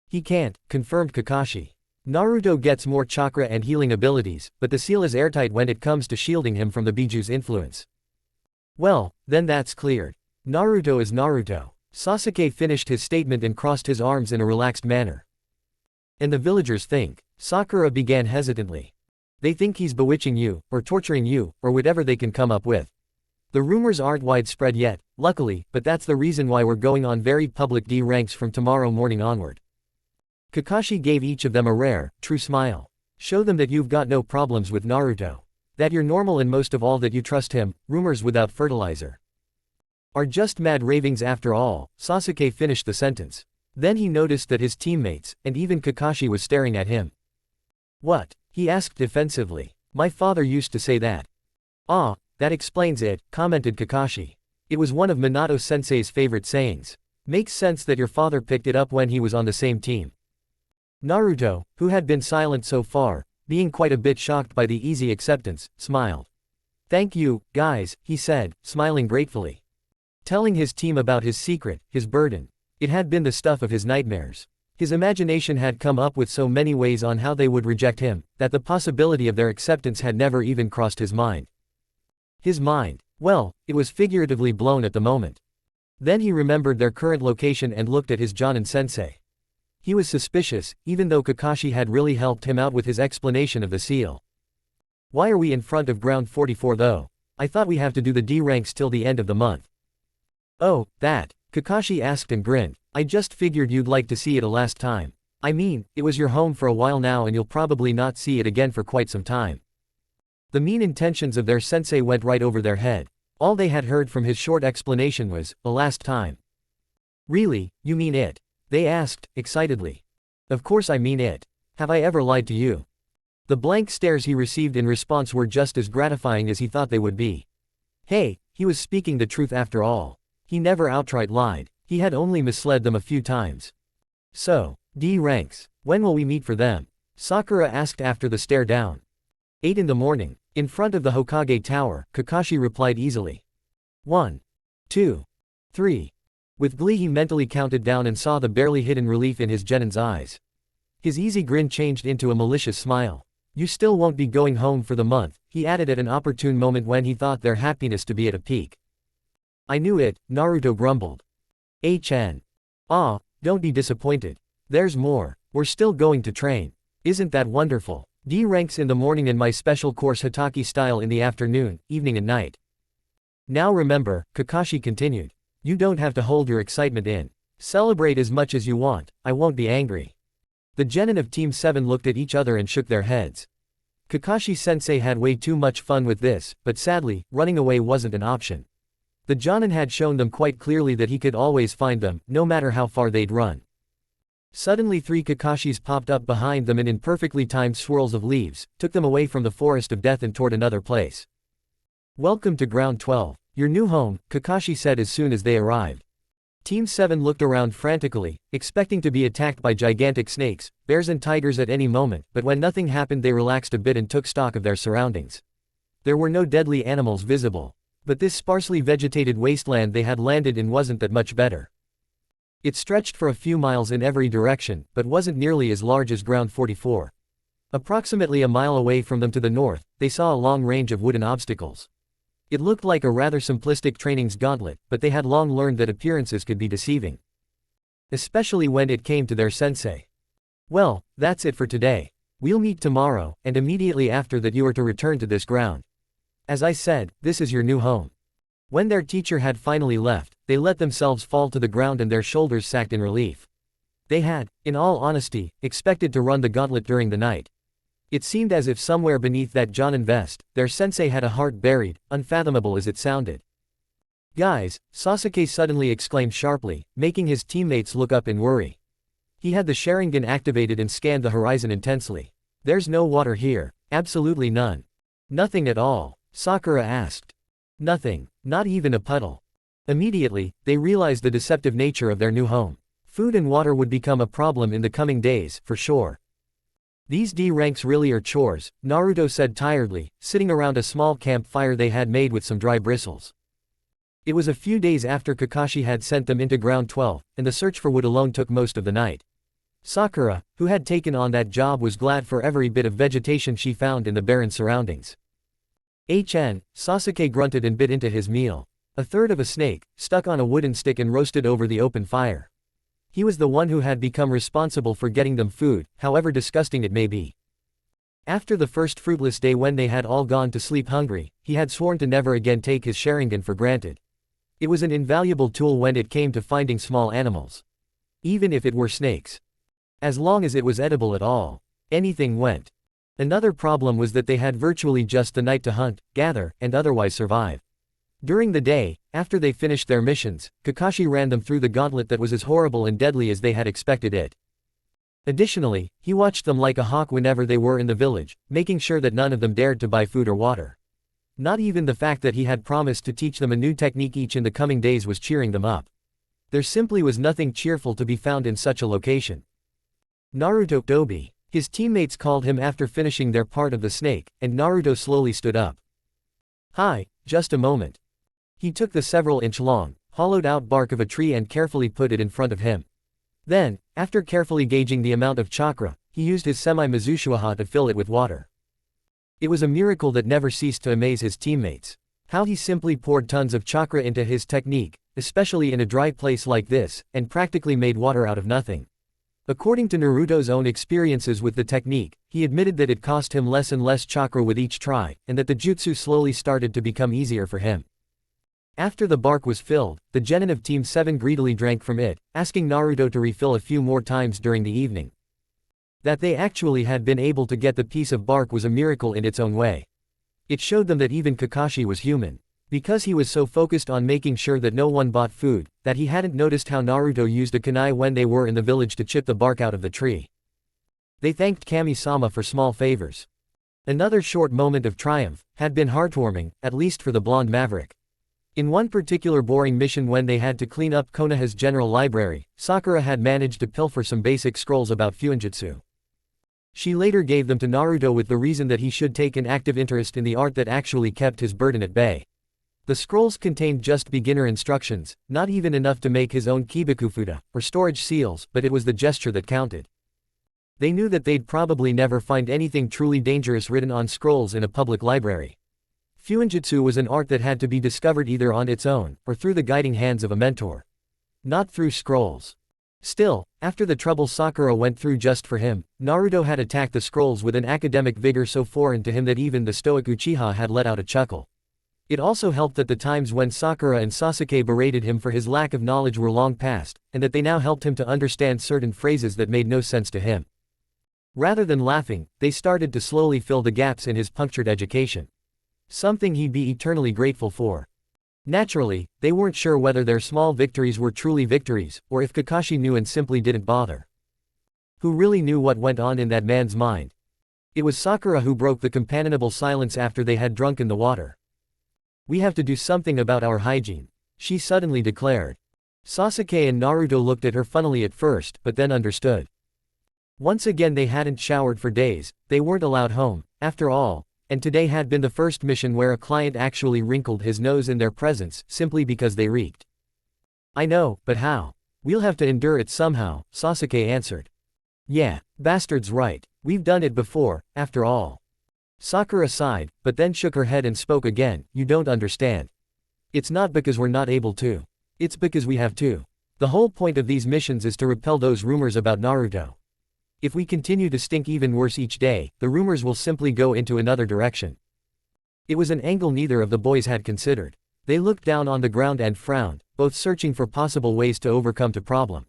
[SPEAKER 1] He can't, confirmed Kakashi. Naruto gets more chakra and healing abilities, but the seal is airtight when it comes to shielding him from the Biju's influence. Well, then that's cleared. Naruto is Naruto. Sasuke finished his statement and crossed his arms in a relaxed manner. And the villagers think, Sakura began hesitantly. They think he's bewitching you, or torturing you, or whatever they can come up with. The rumors aren't widespread yet, luckily, but that's the reason why we're going on very public D ranks from tomorrow morning onward. Kakashi gave each of them a rare, true smile. Show them that you've got no problems with Naruto. That you're normal and most of all that you trust him, rumors without fertilizer. Are just mad ravings after all, Sasuke finished the sentence. Then he noticed that his teammates, and even Kakashi was staring at him. What? He asked defensively. My father used to say that. Ah, that explains it, commented Kakashi. It was one of Minato-sensei's favorite sayings. Makes sense that your father picked it up when he was on the same team. Naruto, who had been silent so far, being quite a bit shocked by the easy acceptance, smiled. Thank you, guys, he said, smiling gratefully. Telling his team about his secret, his burden. It had been the stuff of his nightmares. His imagination had come up with so many ways on how they would reject him, that the possibility of their acceptance had never even crossed his mind. His mind, well, it was figuratively blown at the moment. Then he remembered their current location and looked at his Jonin-sensei. He was suspicious, even though Kakashi had really helped him out with his explanation of the seal. Why are we in front of ground 44 though? I thought we have to do the D ranks till the end of the month. Oh, that, Kakashi asked and grinned. I just figured you'd like to see it a last time. I mean, it was your home for a while now and you'll probably not see it again for quite some time. The mean intentions of their sensei went right over their head. All they had heard from his short explanation was, a last time. Really, you mean it? They asked, excitedly. Of course I mean it. Have I ever lied to you? The blank stares he received in response were just as gratifying as he thought they would be. Hey, he was speaking the truth after all. He never outright lied, he had only misled them a few times. So, D ranks, when will we meet for them? Sakura asked after the stare down. 8 in the morning, in front of the Hokage Tower, Kakashi replied easily. 1, 2, 3. With glee he mentally counted down and saw the barely hidden relief in his genin's eyes. His easy grin changed into a malicious smile. You still won't be going home for the month, he added at an opportune moment when he thought their happiness to be at a peak. I knew it, Naruto grumbled. HN. Ah, don't be disappointed. There's more, we're still going to train. Isn't that wonderful? D ranks in the morning and my special course Hataki style in the afternoon, evening and night. Now remember, Kakashi continued. You don't have to hold your excitement in. Celebrate as much as you want, I won't be angry. The genin of Team 7 looked at each other and shook their heads. Kakashi-sensei had way too much fun with this, but sadly, running away wasn't an option. The Jonin had shown them quite clearly that he could always find them, no matter how far they'd run. Suddenly 3 Kakashis popped up behind them and in perfectly timed swirls of leaves, took them away from the forest of death and toward another place. Welcome to Ground 12, your new home, Kakashi said as soon as they arrived. Team 7 looked around frantically, expecting to be attacked by gigantic snakes, bears and tigers at any moment, but when nothing happened they relaxed a bit and took stock of their surroundings. There were no deadly animals visible. But this sparsely vegetated wasteland they had landed in wasn't that much better. It stretched for a few miles in every direction, but wasn't nearly as large as Ground 44. Approximately a mile away from them to the north, they saw a long range of wooden obstacles. It looked like a rather simplistic training's gauntlet, but they had long learned that appearances could be deceiving. Especially when it came to their sensei. Well, that's it for today. We'll meet tomorrow, and immediately after that you are to return to this ground. As I said, this is your new home. When their teacher had finally left, they let themselves fall to the ground and their shoulders sagged in relief. They had, in all honesty, expected to run the gauntlet during the night. It seemed as if somewhere beneath that Jonin vest, their sensei had a heart buried, unfathomable as it sounded. Guys, Sasuke suddenly exclaimed sharply, making his teammates look up in worry. He had the Sharingan activated and scanned the horizon intensely. There's no water here, absolutely none. Nothing at all. Sakura asked. Nothing, not even a puddle. Immediately, they realized the deceptive nature of their new home. Food and water would become a problem in the coming days, for sure. These D ranks really are chores, Naruto said tiredly, sitting around a small campfire they had made with some dry bristles. It was a few days after Kakashi had sent them into Ground 12, and the search for wood alone took most of the night. Sakura, who had taken on that job, was glad for every bit of vegetation she found in the barren surroundings. Sasuke grunted and bit into his meal. A third of a snake, stuck on a wooden stick and roasted over the open fire. He was the one who had become responsible for getting them food, however disgusting it may be. After the first fruitless day when they had all gone to sleep hungry, he had sworn to never again take his Sharingan for granted. It was an invaluable tool when it came to finding small animals. Even if it were snakes. As long as it was edible at all. Anything went. Another problem was that they had virtually just the night to hunt, gather, and otherwise survive. During the day, after they finished their missions, Kakashi ran them through the gauntlet that was as horrible and deadly as they had expected it. Additionally, he watched them like a hawk whenever they were in the village, making sure that none of them dared to buy food or water. Not even the fact that he had promised to teach them a new technique each in the coming days was cheering them up. There simply was nothing cheerful to be found in such a location. Naruto Dobi. His teammates called him after finishing their part of the snake, and Naruto slowly stood up. Hi, just a moment. He took the several-inch-long, hollowed-out bark of a tree and carefully put it in front of him. Then, after carefully gauging the amount of chakra, he used his semi-Mizushwaha to fill it with water. It was a miracle that never ceased to amaze his teammates. How he simply poured tons of chakra into his technique, especially in a dry place like this, and practically made water out of nothing. According to Naruto's own experiences with the technique, he admitted that it cost him less and less chakra with each try, and that the jutsu slowly started to become easier for him. After the bark was filled, the genin of Team 7 greedily drank from it, asking Naruto to refill a few more times during the evening. That they actually had been able to get the piece of bark was a miracle in its own way. It showed them that even Kakashi was human. Because he was so focused on making sure that no one bought food, that he hadn't noticed how Naruto used a kunai when they were in the village to chip the bark out of the tree. They thanked Kami-sama for small favors. Another short moment of triumph had been heartwarming, at least for the blonde maverick. In one particular boring mission when they had to clean up Konoha's general library, Sakura had managed to pilfer some basic scrolls about Fuinjutsu. She later gave them to Naruto with the reason that he should take an active interest in the art that actually kept his burden at bay. The scrolls contained just beginner instructions, not even enough to make his own kibakufuda, or storage seals, but it was the gesture that counted. They knew that they'd probably never find anything truly dangerous written on scrolls in a public library. Fuinjutsu was an art that had to be discovered either on its own, or through the guiding hands of a mentor. Not through scrolls. Still, after the trouble Sakura went through just for him, Naruto had attacked the scrolls with an academic vigor so foreign to him that even the stoic Uchiha had let out a chuckle. It also helped that the times when Sakura and Sasuke berated him for his lack of knowledge were long past, and that they now helped him to understand certain phrases that made no sense to him. Rather than laughing, they started to slowly fill the gaps in his punctured education. Something he'd be eternally grateful for. Naturally, they weren't sure whether their small victories were truly victories, or if Kakashi knew and simply didn't bother. Who really knew what went on in that man's mind? It was Sakura who broke the companionable silence after they had drunk in the water. We have to do something about our hygiene, she suddenly declared. Sasuke and Naruto looked at her funnily at first, but then understood. Once again they hadn't showered for days, they weren't allowed home, after all, and today had been the first mission where a client actually wrinkled his nose in their presence, simply because they reeked. I know, but how? We'll have to endure it somehow, Sasuke answered. Yeah, bastard's right, we've done it before, after all. Sakura sighed, but then shook her head and spoke again, you don't understand. It's not because we're not able to. It's because we have to. The whole point of these missions is to repel those rumors about Naruto. If we continue to stink even worse each day, the rumors will simply go into another direction. It was an angle neither of the boys had considered. They looked down on the ground and frowned, both searching for possible ways to overcome the problem.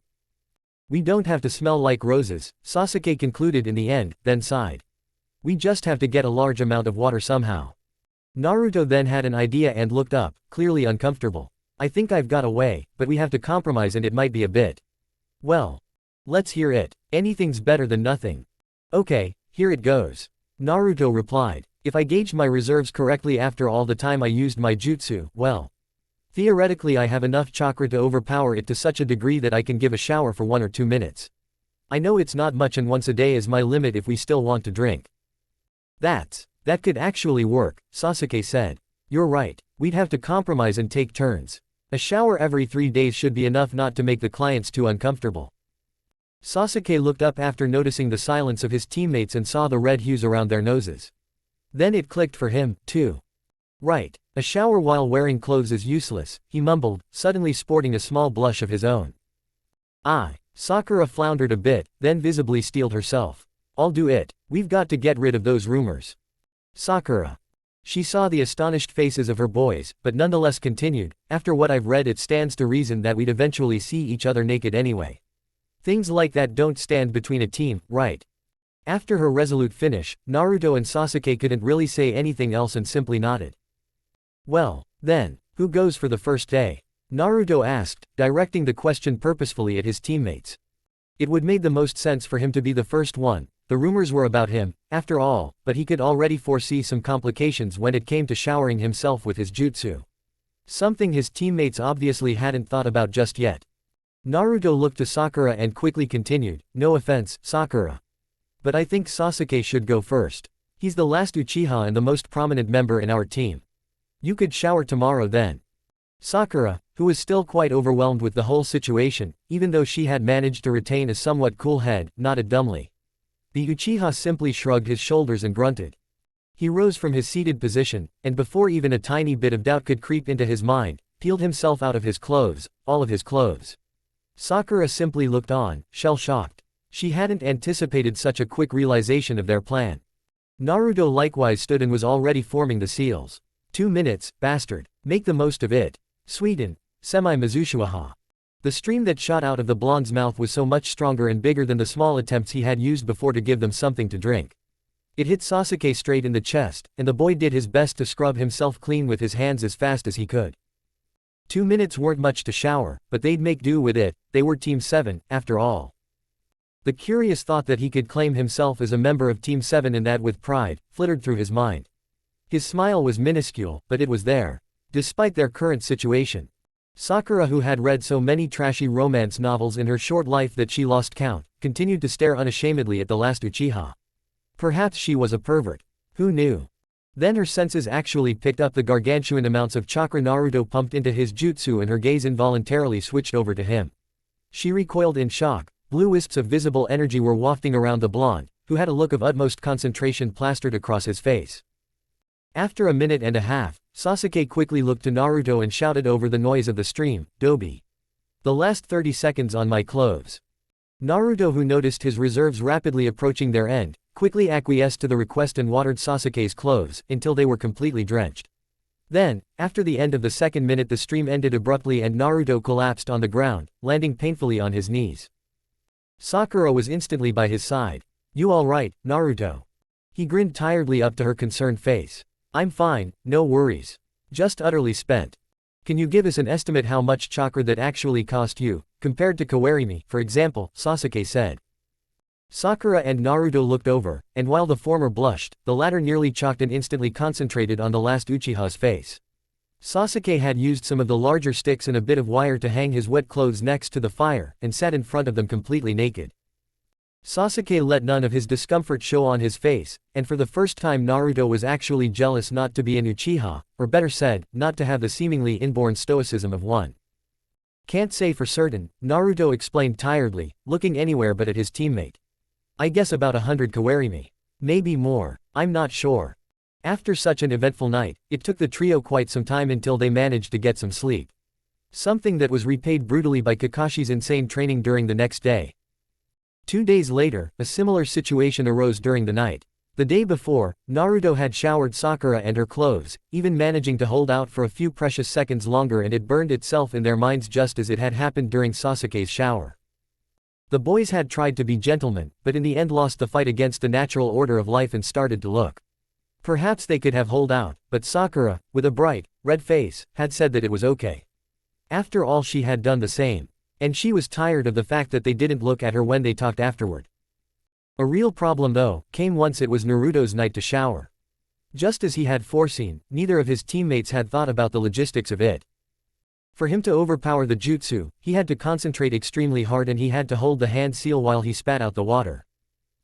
[SPEAKER 1] We don't have to smell like roses, Sasuke concluded in the end, then sighed. We just have to get a large amount of water somehow. Naruto then had an idea and looked up, clearly uncomfortable. I think I've got a way, but we have to compromise and it might be a bit. Well. Let's hear it. Anything's better than nothing. Okay, here it goes. Naruto replied. If I gauged my reserves correctly after all the time I used my jutsu, well. Theoretically I have enough chakra to overpower it to such a degree that I can give a shower for 1 or 2 minutes. I know it's not much and once a day is my limit if we still want to drink. That could actually work, Sasuke said. You're right, we'd have to compromise and take turns. A shower every 3 days should be enough not to make the clients too uncomfortable. Sasuke looked up after noticing the silence of his teammates and saw the red hues around their noses. Then it clicked for him, too. Right, a shower while wearing clothes is useless, he mumbled, suddenly sporting a small blush of his own. Sakura floundered a bit, then visibly steeled herself. I'll do it, we've got to get rid of those rumors. Sakura. She saw the astonished faces of her boys, but nonetheless continued, after what I've read it stands to reason that we'd eventually see each other naked anyway. Things like that don't stand between a team, right? After her resolute finish, Naruto and Sasuke couldn't really say anything else and simply nodded. Well, then, who goes for the first day? Naruto asked, directing the question purposefully at his teammates. It would make the most sense for him to be the first one. The rumors were about him, after all, but he could already foresee some complications when it came to showering himself with his jutsu. Something his teammates obviously hadn't thought about just yet. Naruto looked to Sakura and quickly continued, "No offense, Sakura. But I think Sasuke should go first. He's the last Uchiha and the most prominent member in our team. You could shower tomorrow then." Sakura, who was still quite overwhelmed with the whole situation, even though she had managed to retain a somewhat cool head, nodded dumbly. The Uchiha simply shrugged his shoulders and grunted. He rose from his seated position, and before even a tiny bit of doubt could creep into his mind, peeled himself out of his clothes, all of his clothes. Sakura simply looked on, shell-shocked. She hadn't anticipated such a quick realization of their plan. Naruto likewise stood and was already forming the seals. 2 minutes, bastard. Make the most of it. Sweden, semi-Mizushuaha. The stream that shot out of the blonde's mouth was so much stronger and bigger than the small attempts he had used before to give them something to drink. It hit Sasuke straight in the chest, and the boy did his best to scrub himself clean with his hands as fast as he could. 2 minutes weren't much to shower, but they'd make do with it. They were Team 7, after all. The curious thought that he could claim himself as a member of Team 7 and that with pride, flittered through his mind. His smile was minuscule, but it was there. Despite their current situation. Sakura, who had read so many trashy romance novels in her short life that she lost count, continued to stare unashamedly at the last Uchiha. Perhaps she was a pervert. Who knew? Then her senses actually picked up the gargantuan amounts of chakra Naruto pumped into his jutsu and her gaze involuntarily switched over to him. She recoiled in shock. Blue wisps of visible energy were wafting around the blonde, who had a look of utmost concentration plastered across his face. After a minute and a half, Sasuke quickly looked to Naruto and shouted over the noise of the stream, "Dobi. The last 30 seconds on my clothes." Naruto, who noticed his reserves rapidly approaching their end, quickly acquiesced to the request and watered Sasuke's clothes, until they were completely drenched. Then, after the end of the second minute, the stream ended abruptly and Naruto collapsed on the ground, landing painfully on his knees. Sakura was instantly by his side. "You alright, Naruto?" He grinned tiredly up to her concerned face. "I'm fine, no worries. Just utterly spent. Can you give us an estimate how much chakra that actually cost you, compared to Kawarimi, for example?" Sasuke said. Sakura and Naruto looked over, and while the former blushed, the latter nearly chalked and instantly concentrated on the last Uchiha's face. Sasuke had used some of the larger sticks and a bit of wire to hang his wet clothes next to the fire, and sat in front of them completely naked. Sasuke let none of his discomfort show on his face, and for the first time Naruto was actually jealous not to be an Uchiha, or better said, not to have the seemingly inborn stoicism of one. "Can't say for certain," Naruto explained tiredly, looking anywhere but at his teammate. "I guess about 100 Kawarimi. Maybe more. I'm not sure." After such an eventful night, it took the trio quite some time until they managed to get some sleep. Something that was repaid brutally by Kakashi's insane training during the next day. 2 days later, a similar situation arose during the night. The day before, Naruto had showered Sakura and her clothes, even managing to hold out for a few precious seconds longer, and it burned itself in their minds just as it had happened during Sasuke's shower. The boys had tried to be gentlemen, but in the end lost the fight against the natural order of life and started to look. Perhaps they could have held out, but Sakura, with a bright, red face, had said that it was okay. After all, she had done the same. And she was tired of the fact that they didn't look at her when they talked afterward. A real problem though, came once it was Naruto's night to shower. Just as he had foreseen, neither of his teammates had thought about the logistics of it. For him to overpower the jutsu, he had to concentrate extremely hard and he had to hold the hand seal while he spat out the water.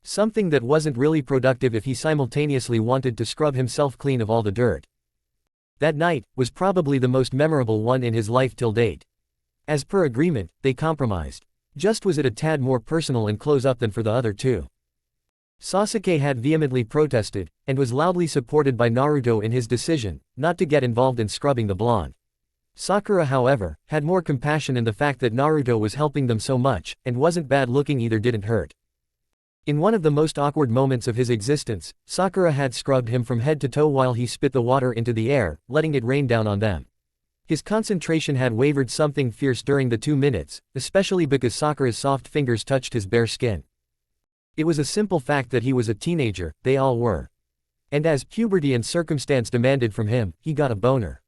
[SPEAKER 1] Something that wasn't really productive if he simultaneously wanted to scrub himself clean of all the dirt. That night was probably the most memorable one in his life till date. As per agreement, they compromised. Just was it a tad more personal and close up than for the other two. Sasuke had vehemently protested, and was loudly supported by Naruto in his decision, not to get involved in scrubbing the blonde. Sakura, however, had more compassion in the fact that Naruto was helping them so much, and wasn't bad looking either, didn't hurt. In one of the most awkward moments of his existence, Sakura had scrubbed him from head to toe while he spit the water into the air, letting it rain down on them. His concentration had wavered something fierce during the 2 minutes, especially because Sakura's soft fingers touched his bare skin. It was a simple fact that he was a teenager, they all were. And as puberty and circumstance demanded from him, he got a boner.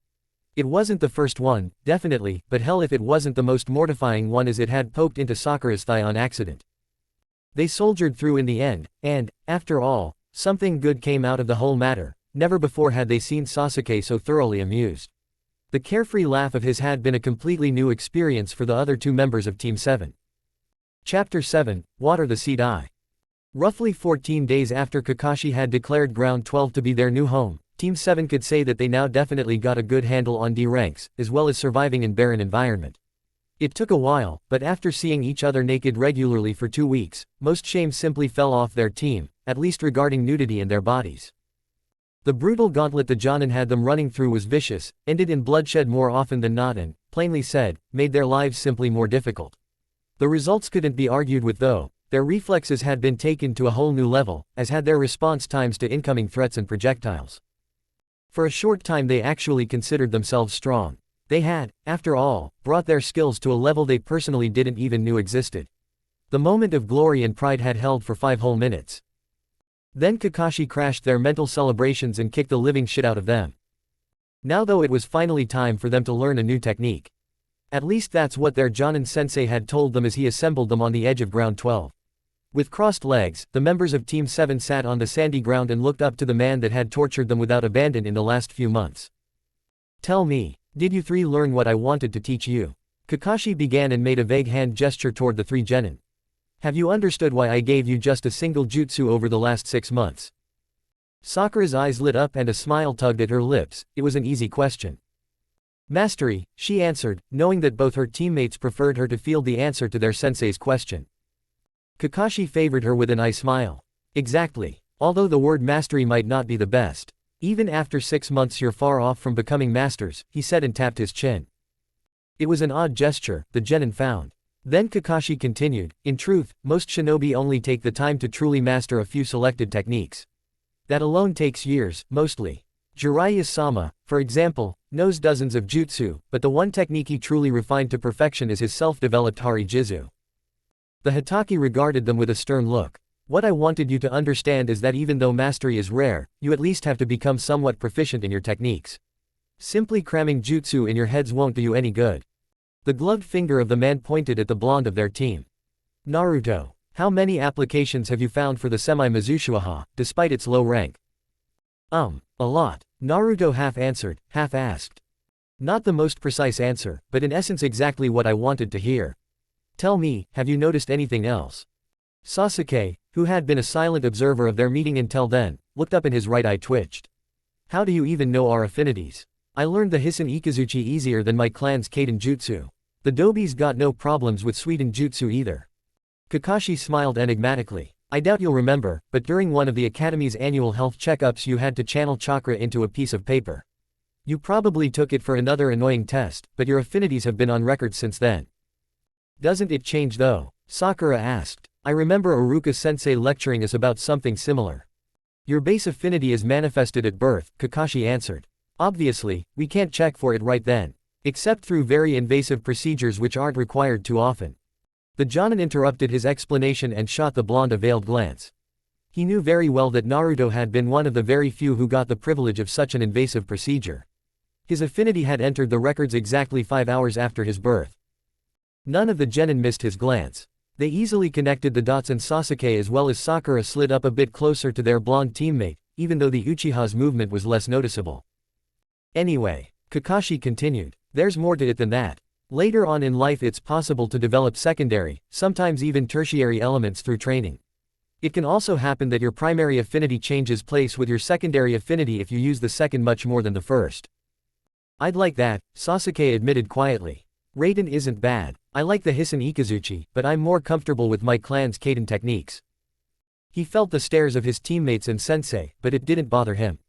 [SPEAKER 1] It wasn't the first one, definitely, but hell if it wasn't the most mortifying one, as it had poked into Sakura's thigh on accident. They soldiered through in the end, and, after all, something good came out of the whole matter. Never before had they seen Sasuke so thoroughly amused. The carefree laugh of his had been a completely new experience for the other two members of Team 7. Chapter 7, Water the Seed Eye. Roughly 14 days after Kakashi had declared Ground 12 to be their new home, Team 7 could say that they now definitely got a good handle on D ranks, as well as surviving in barren environment. It took a while, but after seeing each other naked regularly for 2 weeks, most shame simply fell off their team, at least regarding nudity in their bodies. The brutal gauntlet the Jonin had them running through was vicious, ended in bloodshed more often than not, and, plainly said, made their lives simply more difficult. The results couldn't be argued with though. Their reflexes had been taken to a whole new level, as had their response times to incoming threats and projectiles. For a short time they actually considered themselves strong. They had, after all, brought their skills to a level they personally didn't even knew existed. The moment of glory and pride had held for 5 whole minutes. Then Kakashi crashed their mental celebrations and kicked the living shit out of them. Now though it was finally time for them to learn a new technique. At least that's what their Jonin sensei had told them as he assembled them on the edge of Ground 12. With crossed legs, the members of Team 7 sat on the sandy ground and looked up to the man that had tortured them without abandon in the last few months. Tell me, did you three learn what I wanted to teach you? Kakashi began and made a vague hand gesture toward the 3 genin. Have you understood why I gave you just a single jutsu over the last 6 months? Sakura's eyes lit up and a smile tugged at her lips. It was an easy question. Mastery, she answered, knowing that both her teammates preferred her to field the answer to their sensei's question. Kakashi favored her with an eye smile. Exactly. Although the word mastery might not be the best. Even after 6 months you're far off from becoming masters, he said and tapped his chin. It was an odd gesture, the genin found. Then Kakashi continued, in truth, most shinobi only take the time to truly master a few selected techniques. That alone takes years, mostly. Jiraiya-sama, for example, knows dozens of jutsu, but the one technique he truly refined to perfection is his self-developed Hari-Jizu. The Hitaki regarded them with a stern look. What I wanted you to understand is that even though mastery is rare, you at least have to become somewhat proficient in your techniques. Simply cramming jutsu in your heads won't do you any good. The gloved finger of the man pointed at the blonde of their team. Naruto. How many applications have you found for the semi-Mizushouha, despite its low rank? A lot. Naruto half answered, half asked. Not the most precise answer, but in essence exactly what I wanted to hear. Tell me, have you noticed anything else? Sasuke, who had been a silent observer of their meeting until then, looked up and his right eye twitched. How do you even know our affinities? I learned the Hissen Ikazuchi easier than my clan's Kaden Jutsu. The Dobis got no problems with Suiten Jutsu either. Kakashi smiled enigmatically. I doubt you'll remember, but during one of the Academy's annual health checkups you had to channel chakra into a piece of paper. You probably took it for another annoying test, but your affinities have been on record since then. Doesn't it change though? Sakura asked. I remember Iruka-sensei lecturing us about something similar. Your base affinity is manifested at birth, Kakashi answered. Obviously, we can't check for it right then. Except through very invasive procedures which aren't required too often. The Jonin interrupted his explanation and shot the blonde a veiled glance. He knew very well that Naruto had been one of the very few who got the privilege of such an invasive procedure. His affinity had entered the records exactly 5 hours after his birth. None of the genin missed his glance. They easily connected the dots, and Sasuke as well as Sakura slid up a bit closer to their blonde teammate, even though the Uchiha's movement was less noticeable. Anyway, Kakashi continued, there's more to it than that. Later on in life it's possible to develop secondary, sometimes even tertiary elements through training. It can also happen that your primary affinity changes place with your secondary affinity if you use the second much more than the first. I'd like that, Sasuke admitted quietly. Raiden isn't bad. I like the Hissen Ikazuchi, but I'm more comfortable with my clan's Kaden techniques. He felt the stares of his teammates and sensei, but it didn't bother him.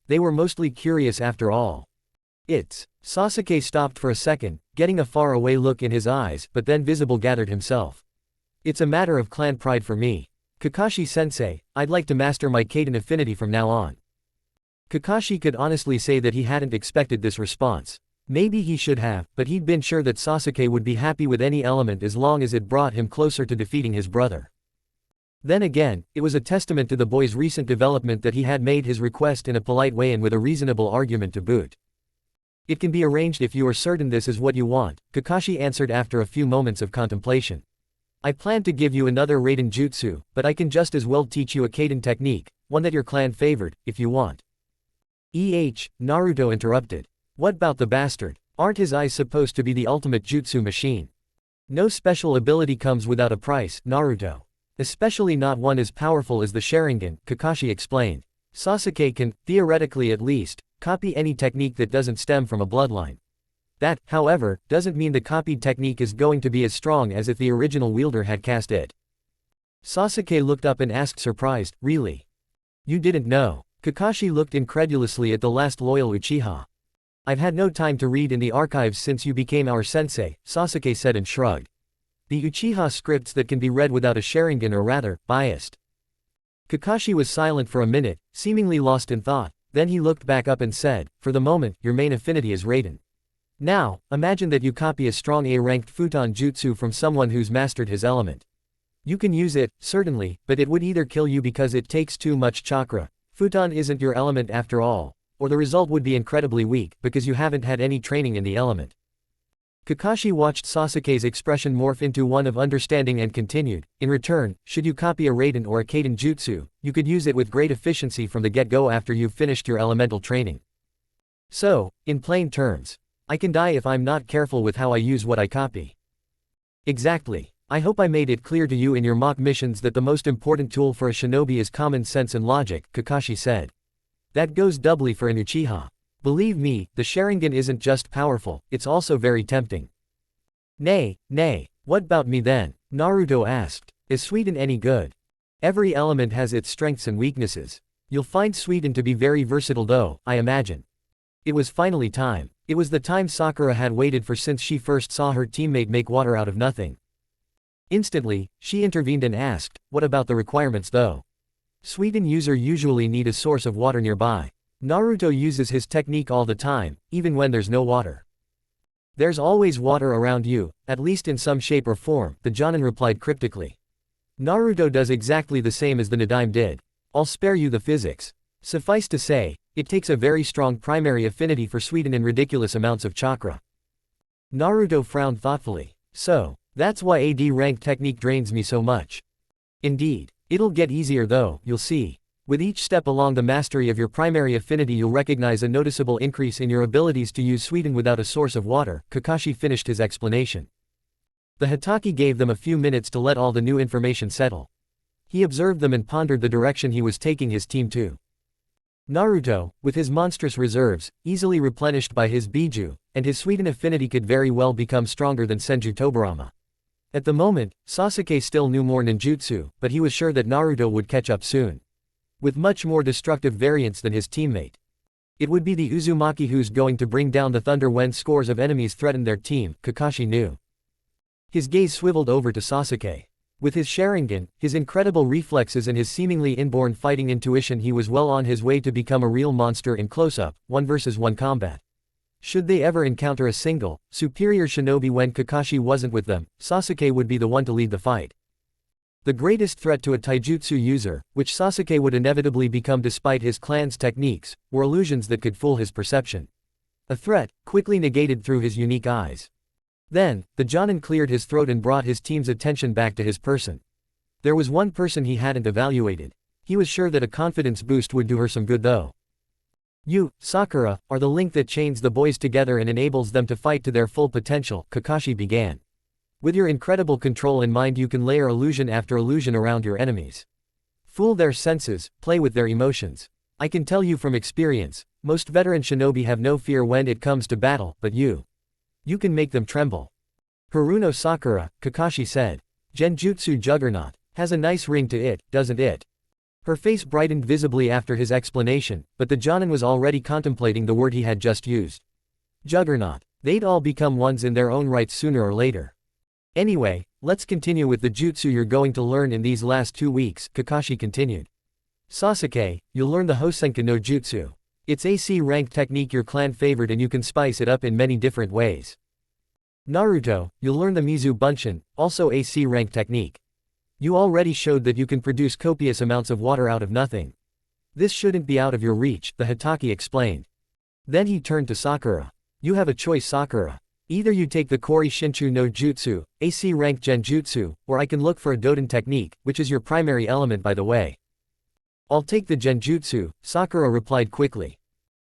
[SPEAKER 1] They were mostly curious after all. Sasuke stopped for a second, getting a far-away look in his eyes, but then Visible gathered himself. It's a matter of clan pride for me. Kakashi-sensei, I'd like to master my Kaden affinity from now on. Kakashi could honestly say that he hadn't expected this response. Maybe he should have, but he'd been sure that Sasuke would be happy with any element as long as it brought him closer to defeating his brother. Then again, it was a testament to the boy's recent development that he had made his request in a polite way and with a reasonable argument to boot. It can be arranged if you are certain this is what you want, Kakashi answered after a few moments of contemplation. I plan to give you another Raiden jutsu, but I can just as well teach you a Kaden technique, one that your clan favored, if you want. Naruto interrupted. What about the bastard? Aren't his eyes supposed to be the ultimate jutsu machine? No special ability comes without a price, Naruto. Especially not one as powerful as the Sharingan, Kakashi explained. Sasuke can, theoretically at least, copy any technique that doesn't stem from a bloodline. That, however, doesn't mean the copied technique is going to be as strong as if the original wielder had cast it. Sasuke looked up and asked surprised, really? You didn't know? Kakashi looked incredulously at the last loyal Uchiha. I've had no time to read in the archives since you became our sensei, Sasuke said and shrugged. The Uchiha scripts that can be read without a Sharingan are rather biased. Kakashi was silent for a minute, seemingly lost in thought, then he looked back up and said, for the moment, your main affinity is Raiden. Now, imagine that you copy a strong A-ranked futon jutsu from someone who's mastered his element. You can use it, certainly, but it would either kill you because it takes too much chakra, futon isn't your element after all, or the result would be incredibly weak because you haven't had any training in the element. Kakashi watched Sasuke's expression morph into one of understanding and continued, in return, should you copy a Raiden or a Kaden jutsu, you could use it with great efficiency from the get-go after you've finished your elemental training. So, in plain terms, I can die if I'm not careful with how I use what I copy. Exactly. I hope I made it clear to you in your mock missions that the most important tool for a shinobi is common sense and logic, Kakashi said. That goes doubly for an Uchiha. Believe me, the Sharingan isn't just powerful, it's also very tempting. Nay, what about me then? Naruto asked. Is Suiden any good? Every element has its strengths and weaknesses. You'll find Suiden to be very versatile though, I imagine. It was finally time. It was the time Sakura had waited for since she first saw her teammate make water out of nothing. Instantly, she intervened and asked, what about the requirements though? Suiden users usually need a source of water nearby. Naruto uses his technique all the time, even when there's no water. There's always water around you, at least in some shape or form, the Jonin replied cryptically. Naruto does exactly the same as the Nidaime did. I'll spare you the physics. Suffice to say, it takes a very strong primary affinity for Suiden and ridiculous amounts of chakra. Naruto frowned thoughtfully. So, that's why AD rank technique drains me so much. Indeed. It'll get easier though, you'll see. With each step along the mastery of your primary affinity you'll recognize a noticeable increase in your abilities to use Suiden without a source of water, Kakashi finished his explanation. The Hatake gave them a few minutes to let all the new information settle. He observed them and pondered the direction he was taking his team to. Naruto, with his monstrous reserves, easily replenished by his Biju, and his Suiden affinity could very well become stronger than Senju Tobirama. At the moment, Sasuke still knew more ninjutsu, but he was sure that Naruto would catch up soon. With much more destructive variants than his teammate. It would be the Uzumaki who's going to bring down the thunder when scores of enemies threatened their team, Kakashi knew. His gaze swiveled over to Sasuke. With his Sharingan, his incredible reflexes and his seemingly inborn fighting intuition he was well on his way to become a real monster in close-up, 1-versus-1 combat. Should they ever encounter a single, superior shinobi when Kakashi wasn't with them, Sasuke would be the one to lead the fight. The greatest threat to a taijutsu user, which Sasuke would inevitably become despite his clan's techniques, were illusions that could fool his perception. A threat, quickly negated through his unique eyes. Then, the Jonin cleared his throat and brought his team's attention back to his person. There was one person he hadn't evaluated. He was sure that a confidence boost would do her some good though. You, Sakura, are the link that chains the boys together and enables them to fight to their full potential, Kakashi began. With your incredible control in mind you can layer illusion after illusion around your enemies. Fool their senses, play with their emotions. I can tell you from experience, most veteran shinobi have no fear when it comes to battle, but you can make them tremble. Haruno Sakura, Kakashi said. Genjutsu Juggernaut. Has a nice ring to it, doesn't it? Her face brightened visibly after his explanation, but the Jonin was already contemplating the word he had just used. Juggernaut. They'd all become ones in their own right sooner or later. Anyway, let's continue with the jutsu you're going to learn in these last 2 weeks, Kakashi continued. Sasuke, you'll learn the Hosenka no Jutsu. It's AC rank technique your clan favored and you can spice it up in many different ways. Naruto, you'll learn the Mizu Bunshin, also AC rank technique. You already showed that you can produce copious amounts of water out of nothing. This shouldn't be out of your reach, the Hitaki explained. Then he turned to Sakura. You have a choice, Sakura. Either you take the Kori Shinchu no Jutsu, AC rank Genjutsu, or I can look for a Doden technique, which is your primary element by the way. I'll take the Genjutsu, Sakura replied quickly.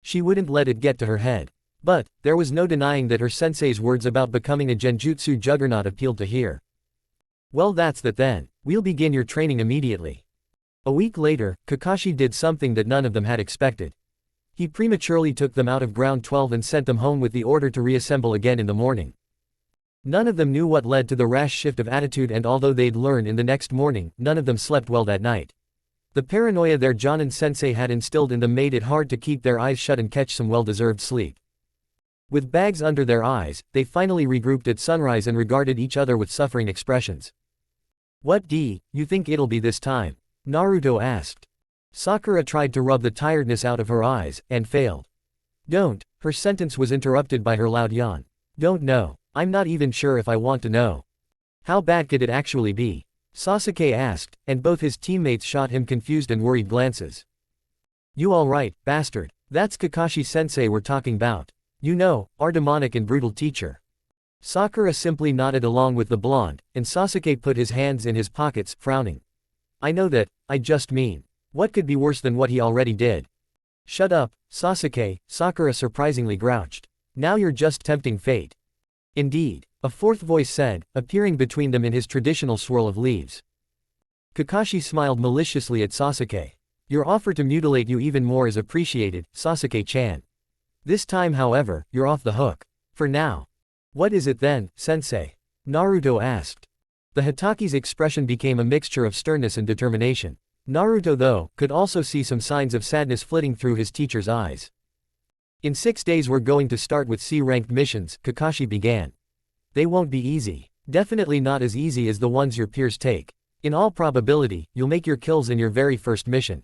[SPEAKER 1] She wouldn't let it get to her head. But, there was no denying that her sensei's words about becoming a Genjutsu juggernaut appealed to her. Well, that's that then. We'll begin your training immediately. A week later, Kakashi did something that none of them had expected. He prematurely took them out of Ground 12 and sent them home with the order to reassemble again in the morning. None of them knew what led to the rash shift of attitude, and although they'd learn in the next morning, none of them slept well that night. The paranoia their Jonin sensei had instilled in them made it hard to keep their eyes shut and catch some well-deserved sleep. With bags under their eyes, they finally regrouped at sunrise and regarded each other with suffering expressions. What do you think it'll be this time? Naruto asked. Sakura tried to rub the tiredness out of her eyes, and failed. Don't. Her sentence was interrupted by her loud yawn. Don't know. I'm not even sure if I want to know. How bad could it actually be? Sasuke asked, and both his teammates shot him confused and worried glances. You alright, bastard? That's Kakashi-sensei we're talking about. You know, our demonic and brutal teacher. Sakura simply nodded along with the blonde, and Sasuke put his hands in his pockets, frowning. I know that, I just mean. What could be worse than what he already did? Shut up, Sasuke, Sakura surprisingly grouched. Now you're just tempting fate. Indeed, a fourth voice said, appearing between them in his traditional swirl of leaves. Kakashi smiled maliciously at Sasuke. Your offer to mutilate you even more is appreciated, Sasuke-chan. This time, however, you're off the hook. For now. What is it then, sensei? Naruto asked. The Hitaki's expression became a mixture of sternness and determination. Naruto, though, could also see some signs of sadness flitting through his teacher's eyes. In 6 days we're going to start with C-ranked missions, Kakashi began. They won't be easy. Definitely not as easy as the ones your peers take. In all probability, you'll make your kills in your very first mission.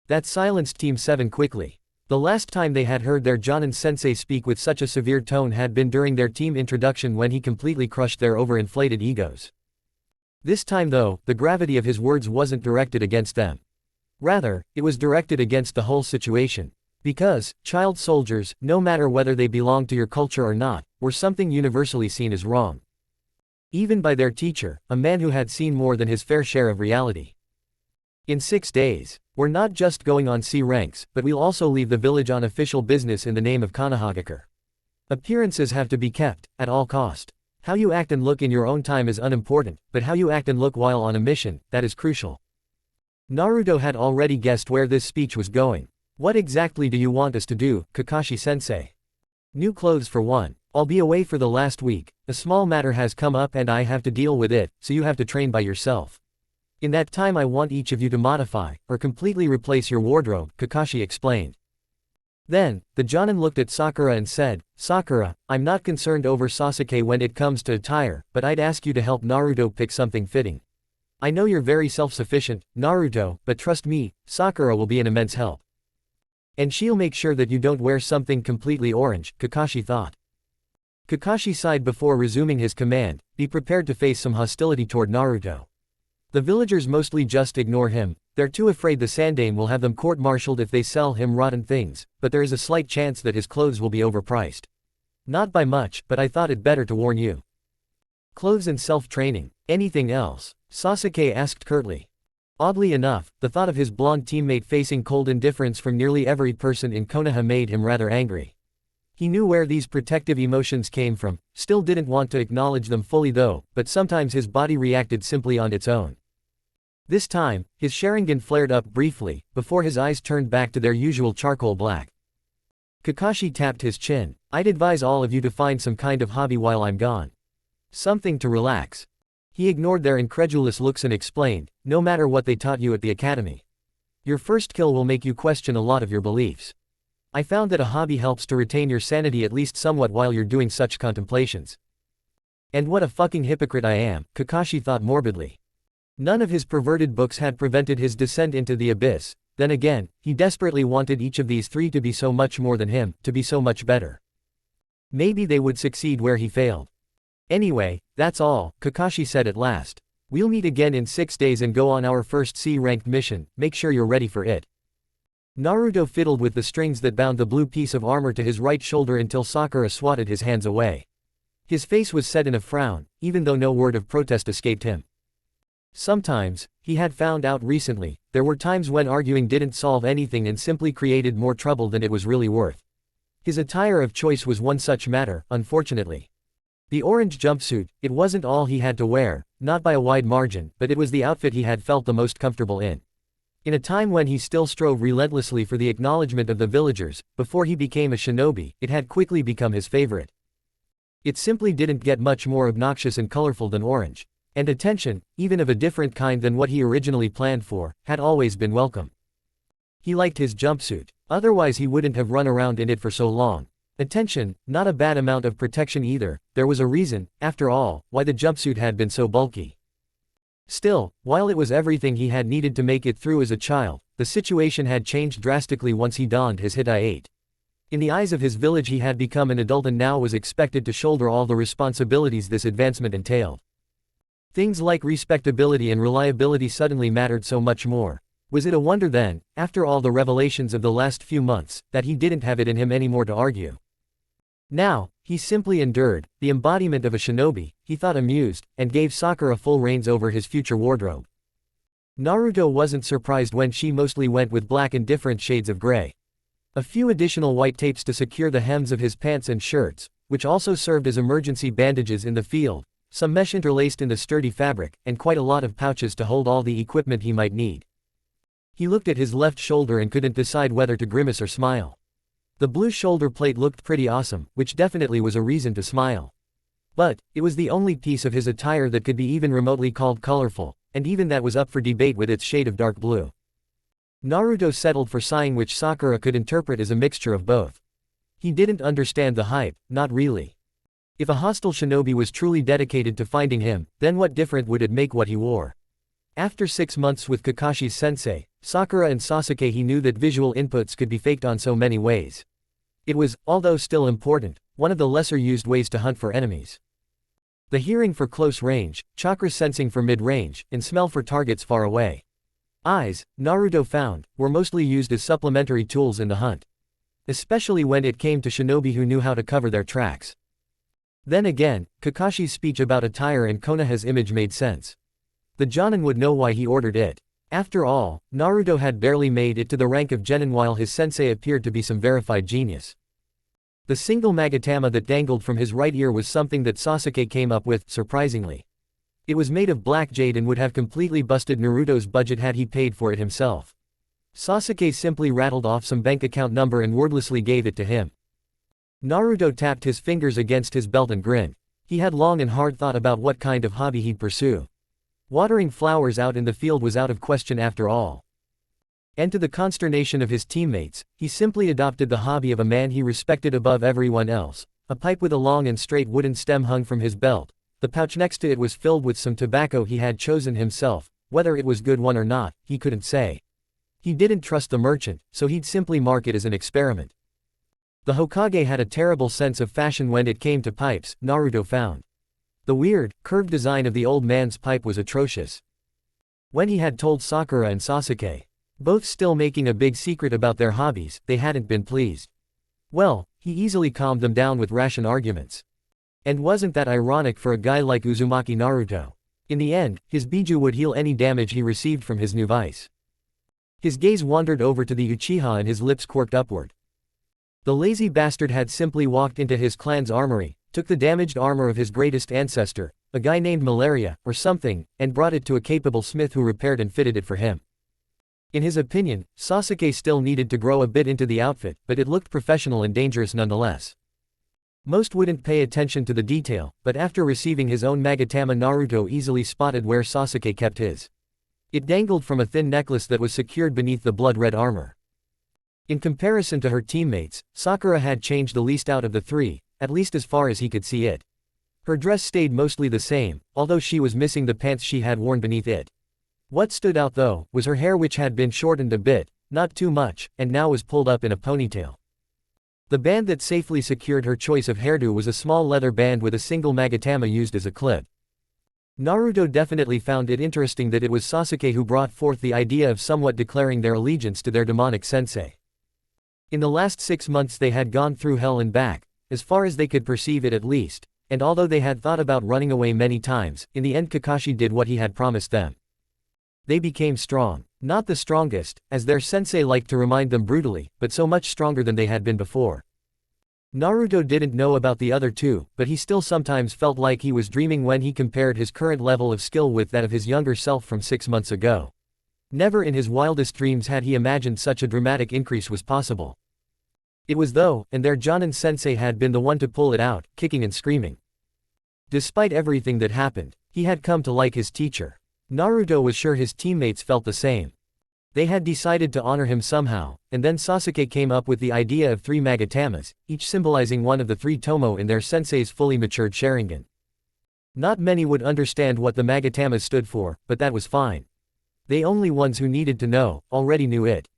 [SPEAKER 1] That silenced Team 7 quickly. The last time they had heard their Jonin-sensei speak with such a severe tone had been during their team introduction when he completely crushed their overinflated egos. This time though, the gravity of his words wasn't directed against them. Rather, it was directed against the whole situation. Because, child soldiers, no matter whether they belonged to your culture or not, were something universally seen as wrong. Even by their teacher, a man who had seen more than his fair share of reality. In 6 days, we're not just going on C ranks, but we'll also leave the village on official business in the name of Konohagakure. Appearances have to be kept, at all cost. How you act and look in your own time is unimportant, but how you act and look while on a mission, that is crucial. Naruto had already guessed where this speech was going. What exactly do you want us to do, Kakashi-sensei? New clothes for one. I'll be away for the last week. A small matter has come up and I have to deal with it, so you have to train by yourself. In that time I want each of you to modify, or completely replace your wardrobe, Kakashi explained. Then, the Jonin looked at Sakura and said, Sakura, I'm not concerned over Sasuke when it comes to attire, but I'd ask you to help Naruto pick something fitting. I know you're very self-sufficient, Naruto, but trust me, Sakura will be an immense help. And she'll make sure that you don't wear something completely orange, Kakashi thought. Kakashi sighed before resuming his command, be prepared to face some hostility toward Naruto. The villagers mostly just ignore him, they're too afraid the Sandaime will have them court-martialed if they sell him rotten things, but there is a slight chance that his clothes will be overpriced. Not by much, but I thought it better to warn you. Clothes and self-training. Anything else? Sasuke asked curtly. Oddly enough, the thought of his blonde teammate facing cold indifference from nearly every person in Konoha made him rather angry. He knew where these protective emotions came from, still didn't want to acknowledge them fully though, but sometimes his body reacted simply on its own. This time, his Sharingan flared up briefly, before his eyes turned back to their usual charcoal black. Kakashi tapped his chin. I'd advise all of you to find some kind of hobby while I'm gone. Something to relax. He ignored their incredulous looks and explained, no matter what they taught you at the academy. Your first kill will make you question a lot of your beliefs. I found that a hobby helps to retain your sanity at least somewhat while you're doing such contemplations. And what a fucking hypocrite I am, Kakashi thought morbidly. None of his perverted books had prevented his descent into the abyss. Then again, he desperately wanted each of these three to be so much more than him, to be so much better. Maybe they would succeed where he failed. Anyway, that's all, Kakashi said at last. We'll meet again in 6 days and go on our first C-ranked mission, make sure you're ready for it. Naruto fiddled with the strings that bound the blue piece of armor to his right shoulder until Sakura swatted his hands away. His face was set in a frown, even though no word of protest escaped him. Sometimes, he had found out recently, there were times when arguing didn't solve anything and simply created more trouble than it was really worth. His attire of choice was one such matter, unfortunately. The orange jumpsuit, it wasn't all he had to wear, not by a wide margin, but it was the outfit he had felt the most comfortable in. In a time when he still strove relentlessly for the acknowledgement of the villagers, before he became a shinobi, it had quickly become his favorite. It simply didn't get much more obnoxious and colorful than orange. And attention, even of a different kind than what he originally planned for, had always been welcome. He liked his jumpsuit, otherwise he wouldn't have run around in it for so long. Attention, not a bad amount of protection either, there was a reason, after all, why the jumpsuit had been so bulky. Still, while it was everything he had needed to make it through as a child, the situation had changed drastically once he donned his hinata. In the eyes of his village he had become an adult and now was expected to shoulder all the responsibilities this advancement entailed. Things like respectability and reliability suddenly mattered so much more. Was it a wonder then, after all the revelations of the last few months, that he didn't have it in him anymore to argue? Now, he simply endured, the embodiment of a shinobi, he thought amused, and gave Sakura full reins over his future wardrobe. Naruto wasn't surprised when she mostly went with black and different shades of gray. A few additional white tapes to secure the hems of his pants and shirts, which also served as emergency bandages in the field, some mesh interlaced in the sturdy fabric, and quite a lot of pouches to hold all the equipment he might need. He looked at his left shoulder and couldn't decide whether to grimace or smile. The blue shoulder plate looked pretty awesome, which definitely was a reason to smile. But, it was the only piece of his attire that could be even remotely called colorful, and even that was up for debate with its shade of dark blue. Naruto settled for sighing, which Sakura could interpret as a mixture of both. He didn't understand the hype, not really. If a hostile shinobi was truly dedicated to finding him, then what difference would it make what he wore? After 6 months with Kakashi's sensei, Sakura and Sasuke, he knew that visual inputs could be faked on so many ways. It was, although still important, one of the lesser used ways to hunt for enemies. The hearing for close range, chakra sensing for mid-range, and smell for targets far away. Eyes, Naruto found, were mostly used as supplementary tools in the hunt. Especially when it came to shinobi who knew how to cover their tracks. Then again, Kakashi's speech about attire and Konoha's image made sense. The Jonin would know why he ordered it. After all, Naruto had barely made it to the rank of genin while his sensei appeared to be some verified genius. The single magatama that dangled from his right ear was something that Sasuke came up with, surprisingly. It was made of black jade and would have completely busted Naruto's budget had he paid for it himself. Sasuke simply rattled off some bank account number and wordlessly gave it to him. Naruto tapped his fingers against his belt and grinned. He had long and hard thought about what kind of hobby he'd pursue. Watering flowers out in the field was out of question after all. And to the consternation of his teammates, he simply adopted the hobby of a man he respected above everyone else. A pipe with a long and straight wooden stem hung from his belt. The pouch next to it was filled with some tobacco he had chosen himself. Whether it was good one or not, he couldn't say. He didn't trust the merchant, so he'd simply mark it as an experiment. The Hokage had a terrible sense of fashion when it came to pipes, Naruto found. The weird, curved design of the old man's pipe was atrocious. When he had told Sakura and Sasuke, both still making a big secret about their hobbies, they hadn't been pleased. Well, he easily calmed them down with ration arguments. And wasn't that ironic for a guy like Uzumaki Naruto? In the end, his Biju would heal any damage he received from his new vice. His gaze wandered over to the Uchiha and his lips quirked upward. The lazy bastard had simply walked into his clan's armory, took the damaged armor of his greatest ancestor, a guy named Malaria, or something, and brought it to a capable smith who repaired and fitted it for him. In his opinion, Sasuke still needed to grow a bit into the outfit, but it looked professional and dangerous nonetheless. Most wouldn't pay attention to the detail, but after receiving his own magatama, Naruto easily spotted where Sasuke kept his. It dangled from a thin necklace that was secured beneath the blood-red armor. In comparison to her teammates, Sakura had changed the least out of the three, at least as far as he could see it. Her dress stayed mostly the same, although she was missing the pants she had worn beneath it. What stood out though, was her hair, which had been shortened a bit, not too much, and now was pulled up in a ponytail. The band that safely secured her choice of hairdo was a small leather band with a single magatama used as a clip. Naruto definitely found it interesting that it was Sasuke who brought forth the idea of somewhat declaring their allegiance to their demonic sensei. In the last 6 months they had gone through hell and back, as far as they could perceive it at least, and although they had thought about running away many times, in the end Kakashi did what he had promised them. They became strong. Not the strongest, as their sensei liked to remind them brutally, but so much stronger than they had been before. Naruto didn't know about the other two, but he still sometimes felt like he was dreaming when he compared his current level of skill with that of his younger self from 6 months ago. Never in his wildest dreams had he imagined such a dramatic increase was possible. It was though, and their Jonin sensei had been the one to pull it out, kicking and screaming. Despite everything that happened, he had come to like his teacher. Naruto was sure his teammates felt the same. They had decided to honor him somehow, and then Sasuke came up with the idea of 3 Magatamas, each symbolizing one of the 3 Tomo in their sensei's fully matured Sharingan. Not many would understand what the Magatamas stood for, but that was fine. They only ones who needed to know, already knew it.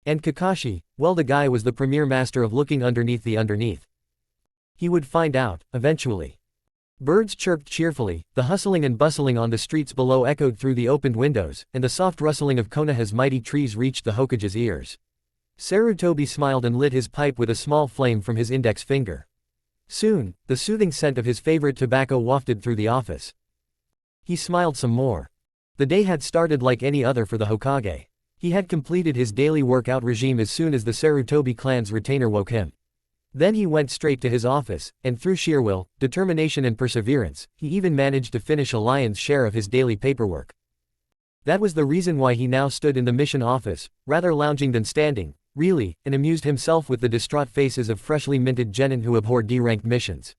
[SPEAKER 1] And Kakashi, well the guy was the premier master of looking underneath the underneath. He would find out, eventually. Birds chirped cheerfully, the hustling and bustling on the streets below echoed through the opened windows, and the soft rustling of Konoha's mighty trees reached the Hokage's ears. Sarutobi smiled and lit his pipe with a small flame from his index finger. Soon, the soothing scent of his favorite tobacco wafted through the office. He smiled some more. The day had started like any other for the Hokage. He had completed his daily workout regime as soon as the Sarutobi clan's retainer woke him. Then he went straight to his office, and through sheer will, determination and perseverance, he even managed to finish a lion's share of his daily paperwork. That was the reason why he now stood in the mission office, rather lounging than standing, really, and amused himself with the distraught faces of freshly minted genin who abhorred D-ranked missions.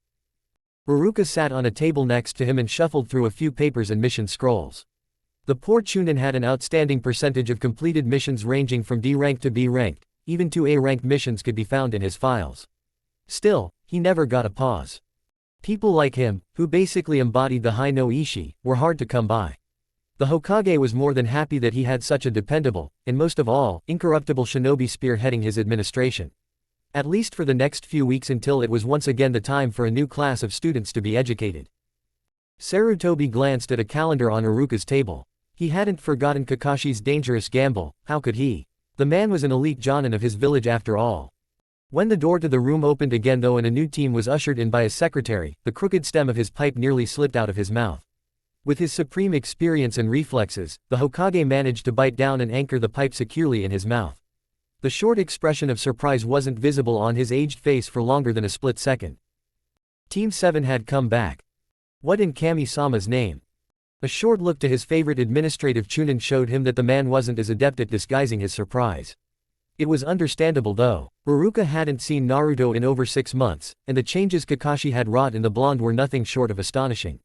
[SPEAKER 1] Uruka sat on a table next to him and shuffled through a few papers and mission scrolls. The poor Chunin had an outstanding percentage of completed missions ranging from D-ranked to B-ranked, even 2 A-ranked missions could be found in his files. Still, he never got a pause. People like him, who basically embodied the Hai no Ishi, were hard to come by. The Hokage was more than happy that he had such a dependable, and most of all, incorruptible shinobi spearheading his administration. At least for the next few weeks until it was once again the time for a new class of students to be educated. Sarutobi glanced at a calendar on Uruka's table. He hadn't forgotten Kakashi's dangerous gamble, how could he? The man was an elite jonin of his village after all. When the door to the room opened again though and a new team was ushered in by his secretary, the crooked stem of his pipe nearly slipped out of his mouth. With his supreme experience and reflexes, the Hokage managed to bite down and anchor the pipe securely in his mouth. The short expression of surprise wasn't visible on his aged face for longer than a split second. Team 7 had come back. What in Kami-sama's name? A short look to his favorite administrative Chunin showed him that the man wasn't as adept at disguising his surprise. It was understandable though. Uruka hadn't seen Naruto in over 6 months, and the changes Kakashi had wrought in the blonde were nothing short of astonishing.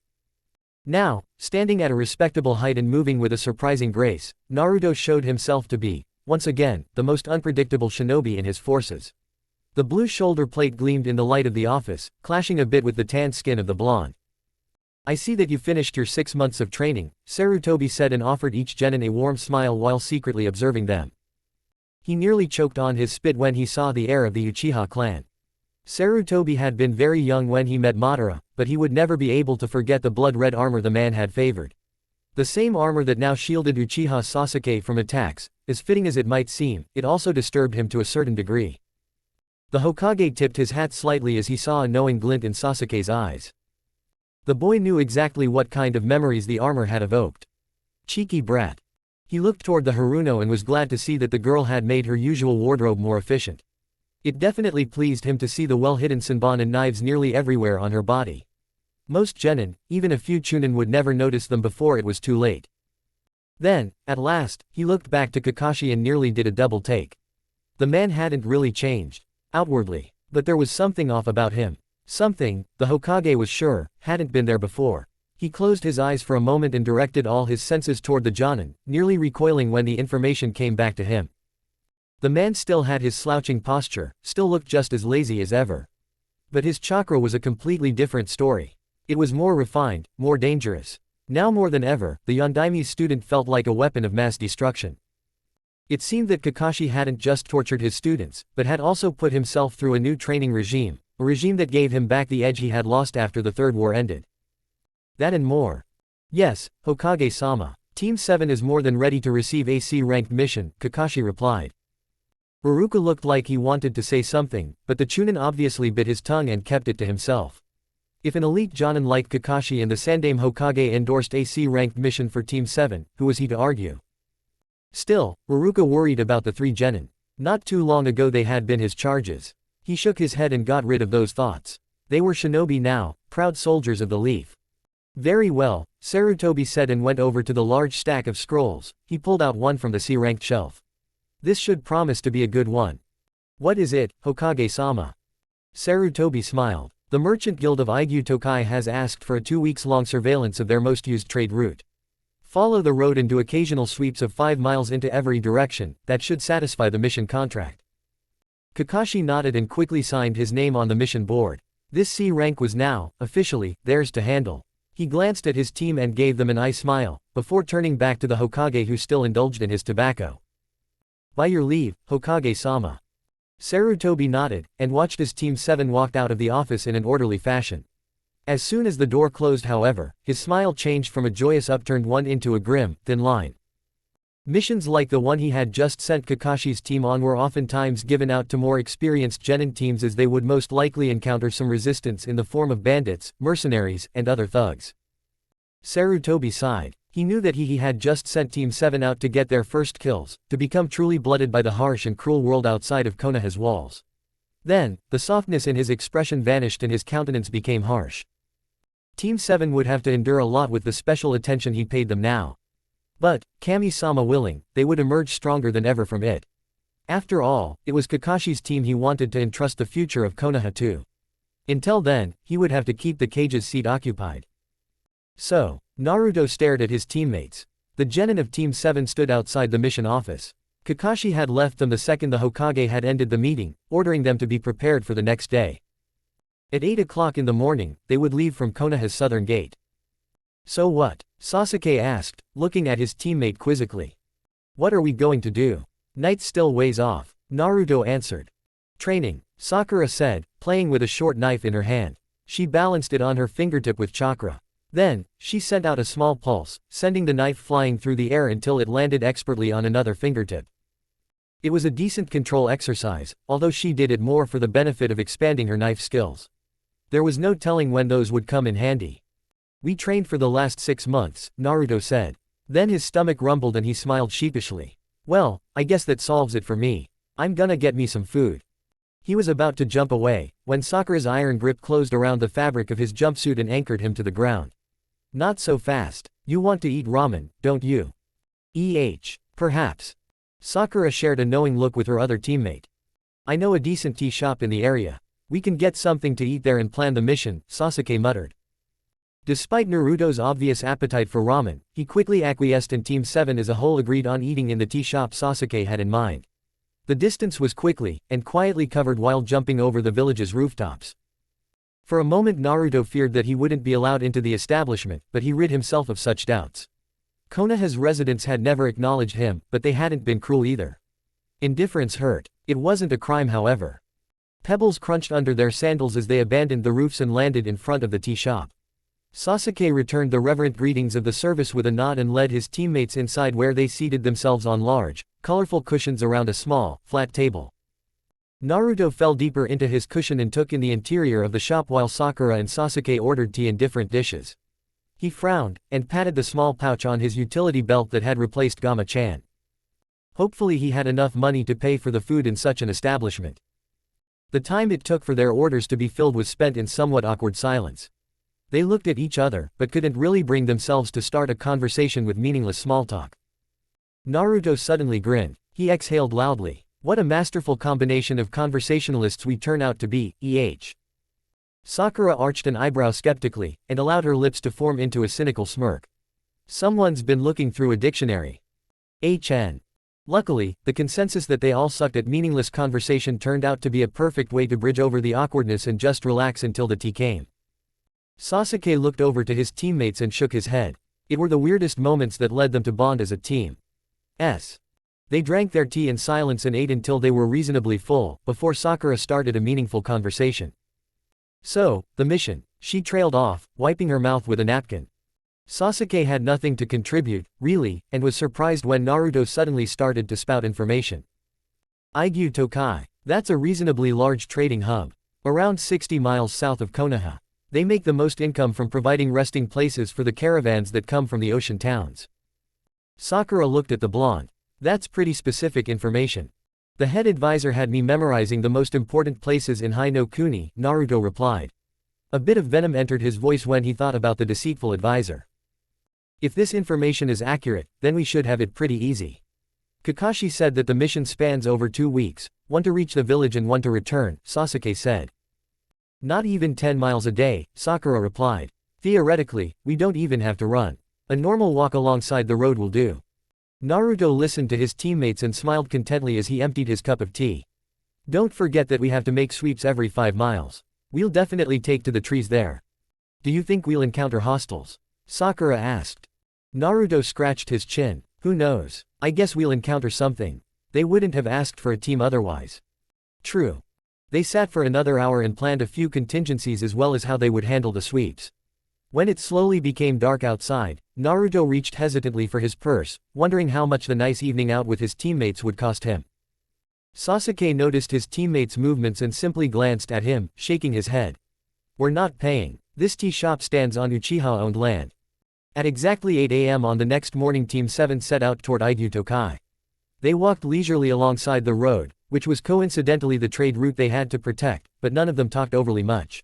[SPEAKER 1] Now, standing at a respectable height and moving with a surprising grace, Naruto showed himself to be, once again, the most unpredictable shinobi in his forces. The blue shoulder plate gleamed in the light of the office, clashing a bit with the tanned skin of the blonde. I see that you finished your 6 months of training, Sarutobi said and offered each genin a warm smile while secretly observing them. He nearly choked on his spit when he saw the heir of the Uchiha clan. Sarutobi had been very young when he met Madara, but he would never be able to forget the blood-red armor the man had favored. The same armor that now shielded Uchiha Sasuke from attacks, as fitting as it might seem, it also disturbed him to a certain degree. The Hokage tipped his hat slightly as he saw a knowing glint in Sasuke's eyes. The boy knew exactly what kind of memories the armor had evoked. Cheeky brat. He looked toward the Haruno and was glad to see that the girl had made her usual wardrobe more efficient. It definitely pleased him to see the well-hidden senbon and knives nearly everywhere on her body. Most genin, even a few Chunin would never notice them before it was too late. Then, at last, he looked back to Kakashi and nearly did a double take. The man hadn't really changed, outwardly, but there was something off about him. Something, the Hokage was sure, hadn't been there before. He closed his eyes for a moment and directed all his senses toward the Jonin, nearly recoiling when the information came back to him. The man still had his slouching posture, still looked just as lazy as ever. But his chakra was a completely different story. It was more refined, more dangerous. Now more than ever, the Yondaime student felt like a weapon of mass destruction. It seemed that Kakashi hadn't just tortured his students, but had also put himself through a new training regime, a regime that gave him back the edge he had lost after the Third War ended. That and more. Yes, Hokage-sama. Team 7 is more than ready to receive a C-ranked mission, Kakashi replied. Boruto looked like he wanted to say something, but the Chunin obviously bit his tongue and kept it to himself. If an elite Jonin like Kakashi and the Sandaime Hokage endorsed a C-ranked mission for Team 7, who was he to argue? Still, Boruto worried about the three genin. Not too long ago they had been his charges. He shook his head and got rid of those thoughts. They were shinobi now, proud soldiers of the leaf. Very well, Sarutobi said and went over to the large stack of scrolls. He pulled out one from the C-ranked shelf. This should promise to be a good one. What is it, Hokage-sama? Sarutobi smiled. The Merchant Guild of Aigyu Tokai has asked for a 2-week-long surveillance of their most used trade route. Follow the road and do occasional sweeps of 5 miles into every direction. That should satisfy the mission contract. Kakashi nodded and quickly signed his name on the mission board. This C rank was now, officially, theirs to handle. He glanced at his team and gave them an eye smile, before turning back to the Hokage who still indulged in his tobacco. By your leave, Hokage-sama. Sarutobi nodded, and watched as Team 7 walked out of the office in an orderly fashion. As soon as the door closed however, his smile changed from a joyous upturned one into a grim, thin line. Missions like the one he had just sent Kakashi's team on were oftentimes given out to more experienced genin teams as they would most likely encounter some resistance in the form of bandits, mercenaries, and other thugs. Sarutobi sighed. He knew that he had just sent Team 7 out to get their first kills, to become truly blooded by the harsh and cruel world outside of Konoha's walls. Then, the softness in his expression vanished and his countenance became harsh. Team 7 would have to endure a lot with the special attention he paid them now. But, Kami-sama willing, they would emerge stronger than ever from it. After all, it was Kakashi's team he wanted to entrust the future of Konoha to. Until then, he would have to keep the cage's seat occupied. So, Naruto stared at his teammates. The genin of Team 7 stood outside the mission office. Kakashi had left them the second the Hokage had ended the meeting, ordering them to be prepared for the next day. At 8 o'clock in the morning, they would leave from Konoha's southern gate. So what? Sasuke asked, looking at his teammate quizzically. What are we going to do? Night still ways off, Naruto answered. Training, Sakura said, playing with a short knife in her hand. She balanced it on her fingertip with chakra. Then, she sent out a small pulse, sending the knife flying through the air until it landed expertly on another fingertip. It was a decent control exercise, although she did it more for the benefit of expanding her knife skills. There was no telling when those would come in handy. We trained for the last 6 months, Naruto said. Then his stomach rumbled and he smiled sheepishly. Well, I guess that solves it for me. I'm gonna get me some food. He was about to jump away, when Sakura's iron grip closed around the fabric of his jumpsuit and anchored him to the ground. Not so fast. You want to eat ramen, don't you? Perhaps. Sakura shared a knowing look with her other teammate. I know a decent tea shop in the area. We can get something to eat there and plan the mission, Sasuke muttered. Despite Naruto's obvious appetite for ramen, he quickly acquiesced and Team 7 as a whole agreed on eating in the tea shop Sasuke had in mind. The distance was quickly and quietly covered while jumping over the village's rooftops. For a moment Naruto feared that he wouldn't be allowed into the establishment, but he rid himself of such doubts. Konoha's residents had never acknowledged him, but they hadn't been cruel either. Indifference hurt. It wasn't a crime however. Pebbles crunched under their sandals as they abandoned the roofs and landed in front of the tea shop. Sasuke returned the reverent greetings of the service with a nod and led his teammates inside where they seated themselves on large, colorful cushions around a small, flat table. Naruto fell deeper into his cushion and took in the interior of the shop while Sakura and Sasuke ordered tea in different dishes. He frowned, and patted the small pouch on his utility belt that had replaced Gama-chan. Hopefully he had enough money to pay for the food in such an establishment. The time it took for their orders to be filled was spent in somewhat awkward silence. They looked at each other, but couldn't really bring themselves to start a conversation with meaningless small talk. Naruto suddenly grinned. He exhaled loudly. What a masterful combination of conversationalists we turn out to be, Sakura arched an eyebrow skeptically, and allowed her lips to form into a cynical smirk. Someone's been looking through a dictionary. Luckily, the consensus that they all sucked at meaningless conversation turned out to be a perfect way to bridge over the awkwardness and just relax until the tea came. Sasuke looked over to his teammates and shook his head. It were the weirdest moments that led them to bond as a team. They drank their tea in silence and ate until they were reasonably full, before Sakura started a meaningful conversation. So, the mission. She trailed off, wiping her mouth with a napkin. Sasuke had nothing to contribute, really, and was surprised when Naruto suddenly started to spout information. Eilyfe Tokai. That's a reasonably large trading hub. Around 60 miles south of Konoha. They make the most income from providing resting places for the caravans that come from the ocean towns. Sakura looked at the blonde. That's pretty specific information. The head advisor had me memorizing the most important places in Hai no Kuni, Naruto replied. A bit of venom entered his voice when he thought about the deceitful advisor. If this information is accurate, then we should have it pretty easy. Kakashi said that the mission spans over 2 weeks, one to reach the village and one to return, Sasuke said. Not even 10 miles a day, Sakura replied. Theoretically, we don't even have to run. A normal walk alongside the road will do. Naruto listened to his teammates and smiled contentedly as he emptied his cup of tea. Don't forget that we have to make sweeps every 5 miles. We'll definitely take to the trees there. Do you think we'll encounter hostiles? Sakura asked. Naruto scratched his chin. Who knows? I guess we'll encounter something. They wouldn't have asked for a team otherwise. True. They sat for another hour and planned a few contingencies as well as how they would handle the sweeps. When it slowly became dark outside, Naruto reached hesitantly for his purse, wondering how much the nice evening out with his teammates would cost him. Sasuke noticed his teammates' movements and simply glanced at him, shaking his head. We're not paying. This tea shop stands on Uchiha-owned land. At exactly 8 a.m. on the next morning, Team 7 set out toward Eilyfe Tokai. They walked leisurely alongside the road, which was coincidentally the trade route they had to protect, but none of them talked overly much.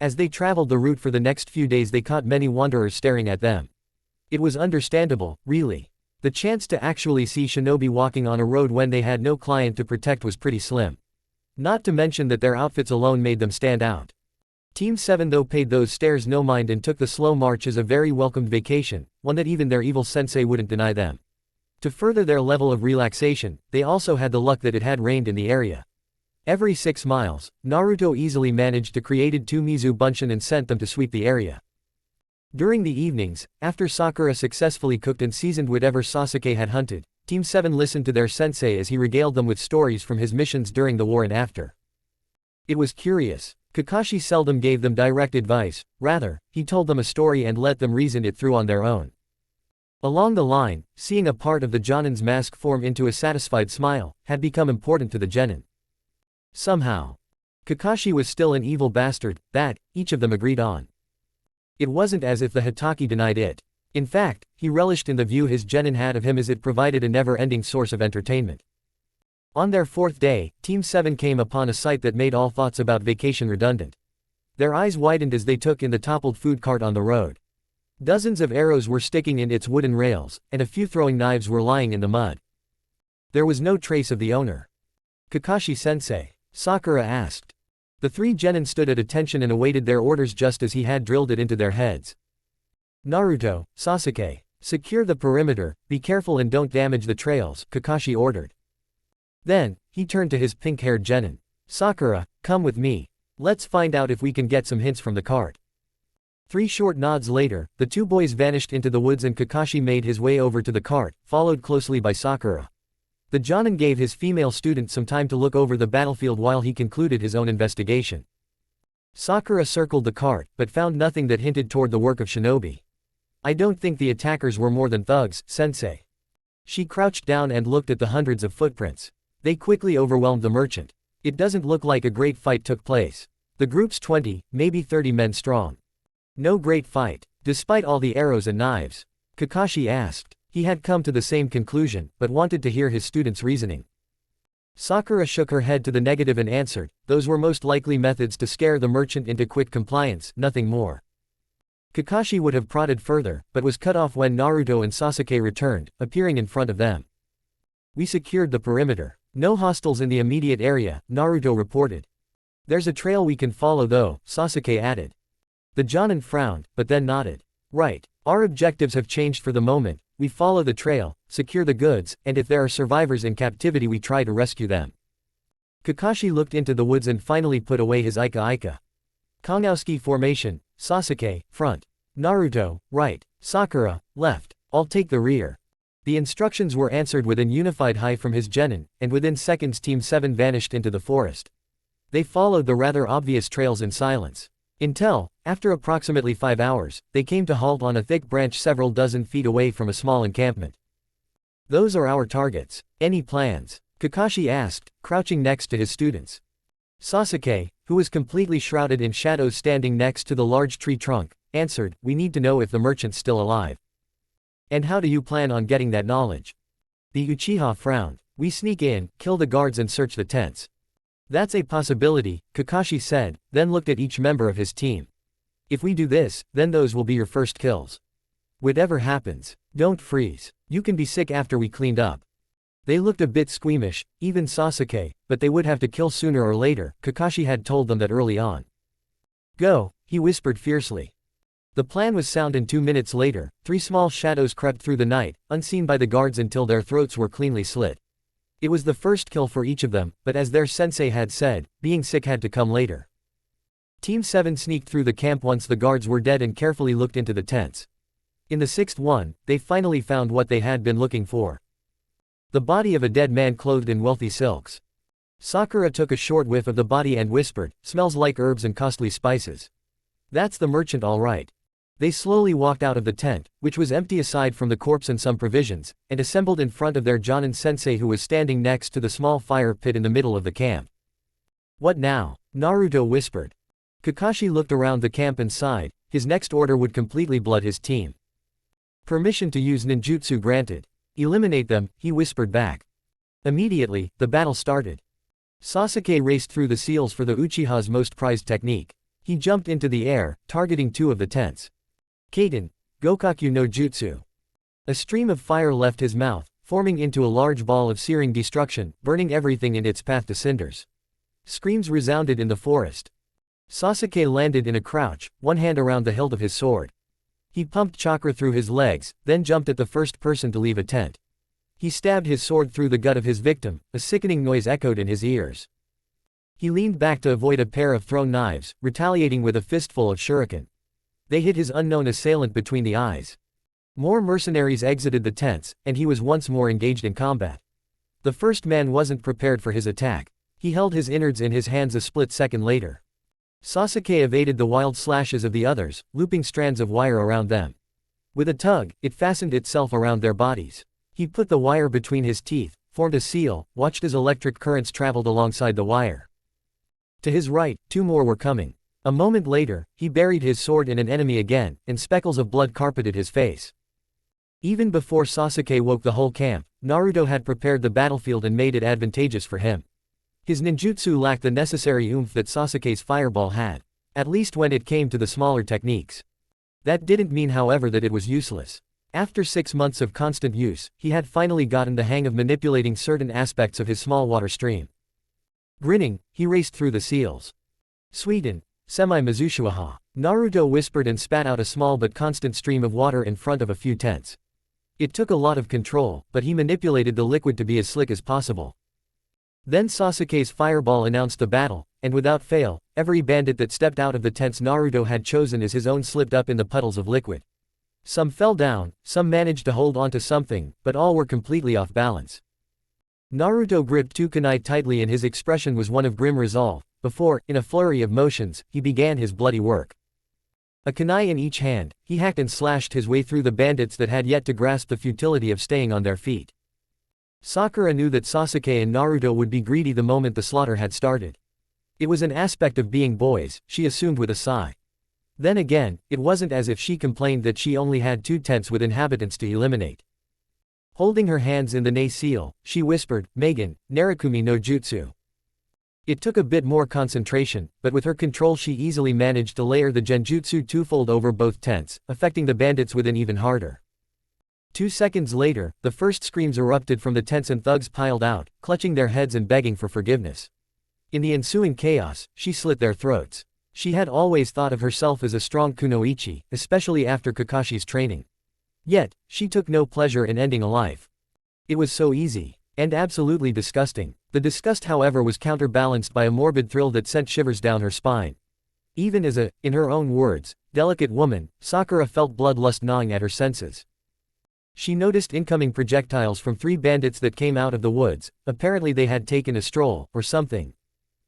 [SPEAKER 1] As they traveled the route for the next few days, they caught many wanderers staring at them. It was understandable, really. The chance to actually see shinobi walking on a road when they had no client to protect was pretty slim. Not to mention that their outfits alone made them stand out. Team 7 though paid those stares no mind and took the slow march as a very welcomed vacation, one that even their evil sensei wouldn't deny them. To further their level of relaxation, they also had the luck that it had rained in the area. Every 6 miles, Naruto easily managed to create 2 Mizu Bunshin and sent them to sweep the area. During the evenings, after Sakura successfully cooked and seasoned whatever Sasuke had hunted, Team 7 listened to their sensei as he regaled them with stories from his missions during the war and after. It was curious. Kakashi seldom gave them direct advice, rather, he told them a story and let them reason it through on their own. Along the line, seeing a part of the Jonin's mask form into a satisfied smile, had become important to the genin. Somehow. Kakashi was still an evil bastard, that, each of them agreed on. It wasn't as if the Hitaki denied it. In fact, he relished in the view his genin had of him as it provided a never-ending source of entertainment. On their 4th day, Team 7 came upon a sight that made all thoughts about vacation redundant. Their eyes widened as they took in the toppled food cart on the road. Dozens of arrows were sticking in its wooden rails, and a few throwing knives were lying in the mud. There was no trace of the owner. Kakashi-sensei? Sakura asked. The 3 genin stood at attention and awaited their orders just as he had drilled it into their heads. Naruto, Sasuke, secure the perimeter, be careful and don't damage the trails, Kakashi ordered. Then, he turned to his pink-haired genin. Sakura, come with me. Let's find out if we can get some hints from the cart. 3 short nods later, the 2 boys vanished into the woods and Kakashi made his way over to the cart, followed closely by Sakura. The Jonin gave his female student some time to look over the battlefield while he concluded his own investigation. Sakura circled the cart, but found nothing that hinted toward the work of shinobi. I don't think the attackers were more than thugs, sensei. She crouched down and looked at the hundreds of footprints. They quickly overwhelmed the merchant. It doesn't look like a great fight took place. The group's 20, maybe 30 men strong. No great fight, despite all the arrows and knives? Kakashi asked. He had come to the same conclusion, but wanted to hear his student's reasoning. Sakura shook her head to the negative and answered, those were most likely methods to scare the merchant into quick compliance, nothing more. Kakashi would have prodded further, but was cut off when Naruto and Sasuke returned, appearing in front of them. We secured the perimeter. No hostiles in the immediate area, Naruto reported. There's a trail we can follow though, Sasuke added. The Jonin frowned, but then nodded. Right, our objectives have changed for the moment, we follow the trail, secure the goods, and if there are survivors in captivity we try to rescue them. Kakashi looked into the woods and finally put away his Ika. Kangowski formation, Sasuke, front. Naruto, right. Sakura, left. I'll take the rear. The instructions were answered with an unified hi from his genin, and within seconds Team 7 vanished into the forest. They followed the rather obvious trails in silence. Until, after approximately 5 hours, they came to halt on a thick branch several dozen feet away from a small encampment. "Those are our targets. Any plans?" Kakashi asked, crouching next to his students. Sasuke, who was completely shrouded in shadows standing next to the large tree trunk, answered, "We need to know if the merchant's still alive." "And how do you plan on getting that knowledge?" The Uchiha frowned. "We sneak in, kill the guards and search the tents." "That's a possibility," Kakashi said, then looked at each member of his team. "If we do this, then those will be your first kills. Whatever happens, don't freeze. You can be sick after we cleaned up." They looked a bit squeamish, even Sasuke, but they would have to kill sooner or later. Kakashi had told them that early on. "Go," he whispered fiercely. The plan was sound, and 2 minutes later, 3 small shadows crept through the night, unseen by the guards until their throats were cleanly slit. It was the first kill for each of them, but as their sensei had said, being sick had to come later. Team 7 sneaked through the camp once the guards were dead and carefully looked into the tents. In the 6th one, they finally found what they had been looking for. The body of a dead man clothed in wealthy silks. Sakura took a short whiff of the body and whispered, "Smells like herbs and costly spices. That's the merchant all right." They slowly walked out of the tent, which was empty aside from the corpse and some provisions, and assembled in front of their Jonin sensei, who was standing next to the small fire pit in the middle of the camp. "What now?" Naruto whispered. Kakashi looked around the camp and sighed. His next order would completely blood his team. "Permission to use ninjutsu granted. Eliminate them," he whispered back. Immediately, the battle started. Sasuke raced through the seals for the Uchiha's most prized technique. He jumped into the air, targeting 2 of the tents. Kaden, Gokaku no Jutsu. A stream of fire left his mouth, forming into a large ball of searing destruction, burning everything in its path to cinders. Screams resounded in the forest. Sasuke landed in a crouch, one hand around the hilt of his sword. He pumped chakra through his legs, then jumped at the first person to leave a tent. He stabbed his sword through the gut of his victim, a sickening noise echoed in his ears. He leaned back to avoid a pair of thrown knives, retaliating with a fistful of shuriken. They hit his unknown assailant between the eyes. More mercenaries exited the tents, and he was once more engaged in combat. The first man wasn't prepared for his attack. He held his innards in his hands a split second later. Sasuke evaded the wild slashes of the others, looping strands of wire around them. With a tug, it fastened itself around their bodies. He put the wire between his teeth, formed a seal, watched as electric currents traveled alongside the wire. To his right, 2 more were coming. A moment later, he buried his sword in an enemy again, and speckles of blood carpeted his face. Even before Sasuke woke the whole camp, Naruto had prepared the battlefield and made it advantageous for him. His ninjutsu lacked the necessary oomph that Sasuke's fireball had, at least when it came to the smaller techniques. That didn't mean, however, that it was useless. After 6 months of constant use, he had finally gotten the hang of manipulating certain aspects of his small water stream. Grinning, he raced through the seals. "Suiten, semi-Mizushuaha," Naruto whispered and spat out a small but constant stream of water in front of a few tents. It took a lot of control, but he manipulated the liquid to be as slick as possible. Then Sasuke's fireball announced the battle, and without fail, every bandit that stepped out of the tents Naruto had chosen as his own slipped up in the puddles of liquid. Some fell down, some managed to hold onto something, but all were completely off balance. Naruto gripped 2 kunai tightly and his expression was one of grim resolve, before, in a flurry of motions, he began his bloody work. A kunai in each hand, he hacked and slashed his way through the bandits that had yet to grasp the futility of staying on their feet. Sakura knew that Sasuke and Naruto would be greedy the moment the slaughter had started. It was an aspect of being boys, she assumed with a sigh. Then again, it wasn't as if she complained that she only had 2 tents with inhabitants to eliminate. Holding her hands in the nei seal, she whispered, "Megan, Narukumi no Jutsu." It took a bit more concentration, but with her control she easily managed to layer the genjutsu twofold over both tents, affecting the bandits within even harder. 2 seconds later, the first screams erupted from the tents and thugs piled out, clutching their heads and begging for forgiveness. In the ensuing chaos, she slit their throats. She had always thought of herself as a strong kunoichi, especially after Kakashi's training. Yet, she took no pleasure in ending a life. It was so easy. And absolutely disgusting. The disgust, however, was counterbalanced by a morbid thrill that sent shivers down her spine. Even as a, in her own words, delicate woman, Sakura felt bloodlust gnawing at her senses. She noticed incoming projectiles from 3 bandits that came out of the woods, apparently they had taken a stroll, or something.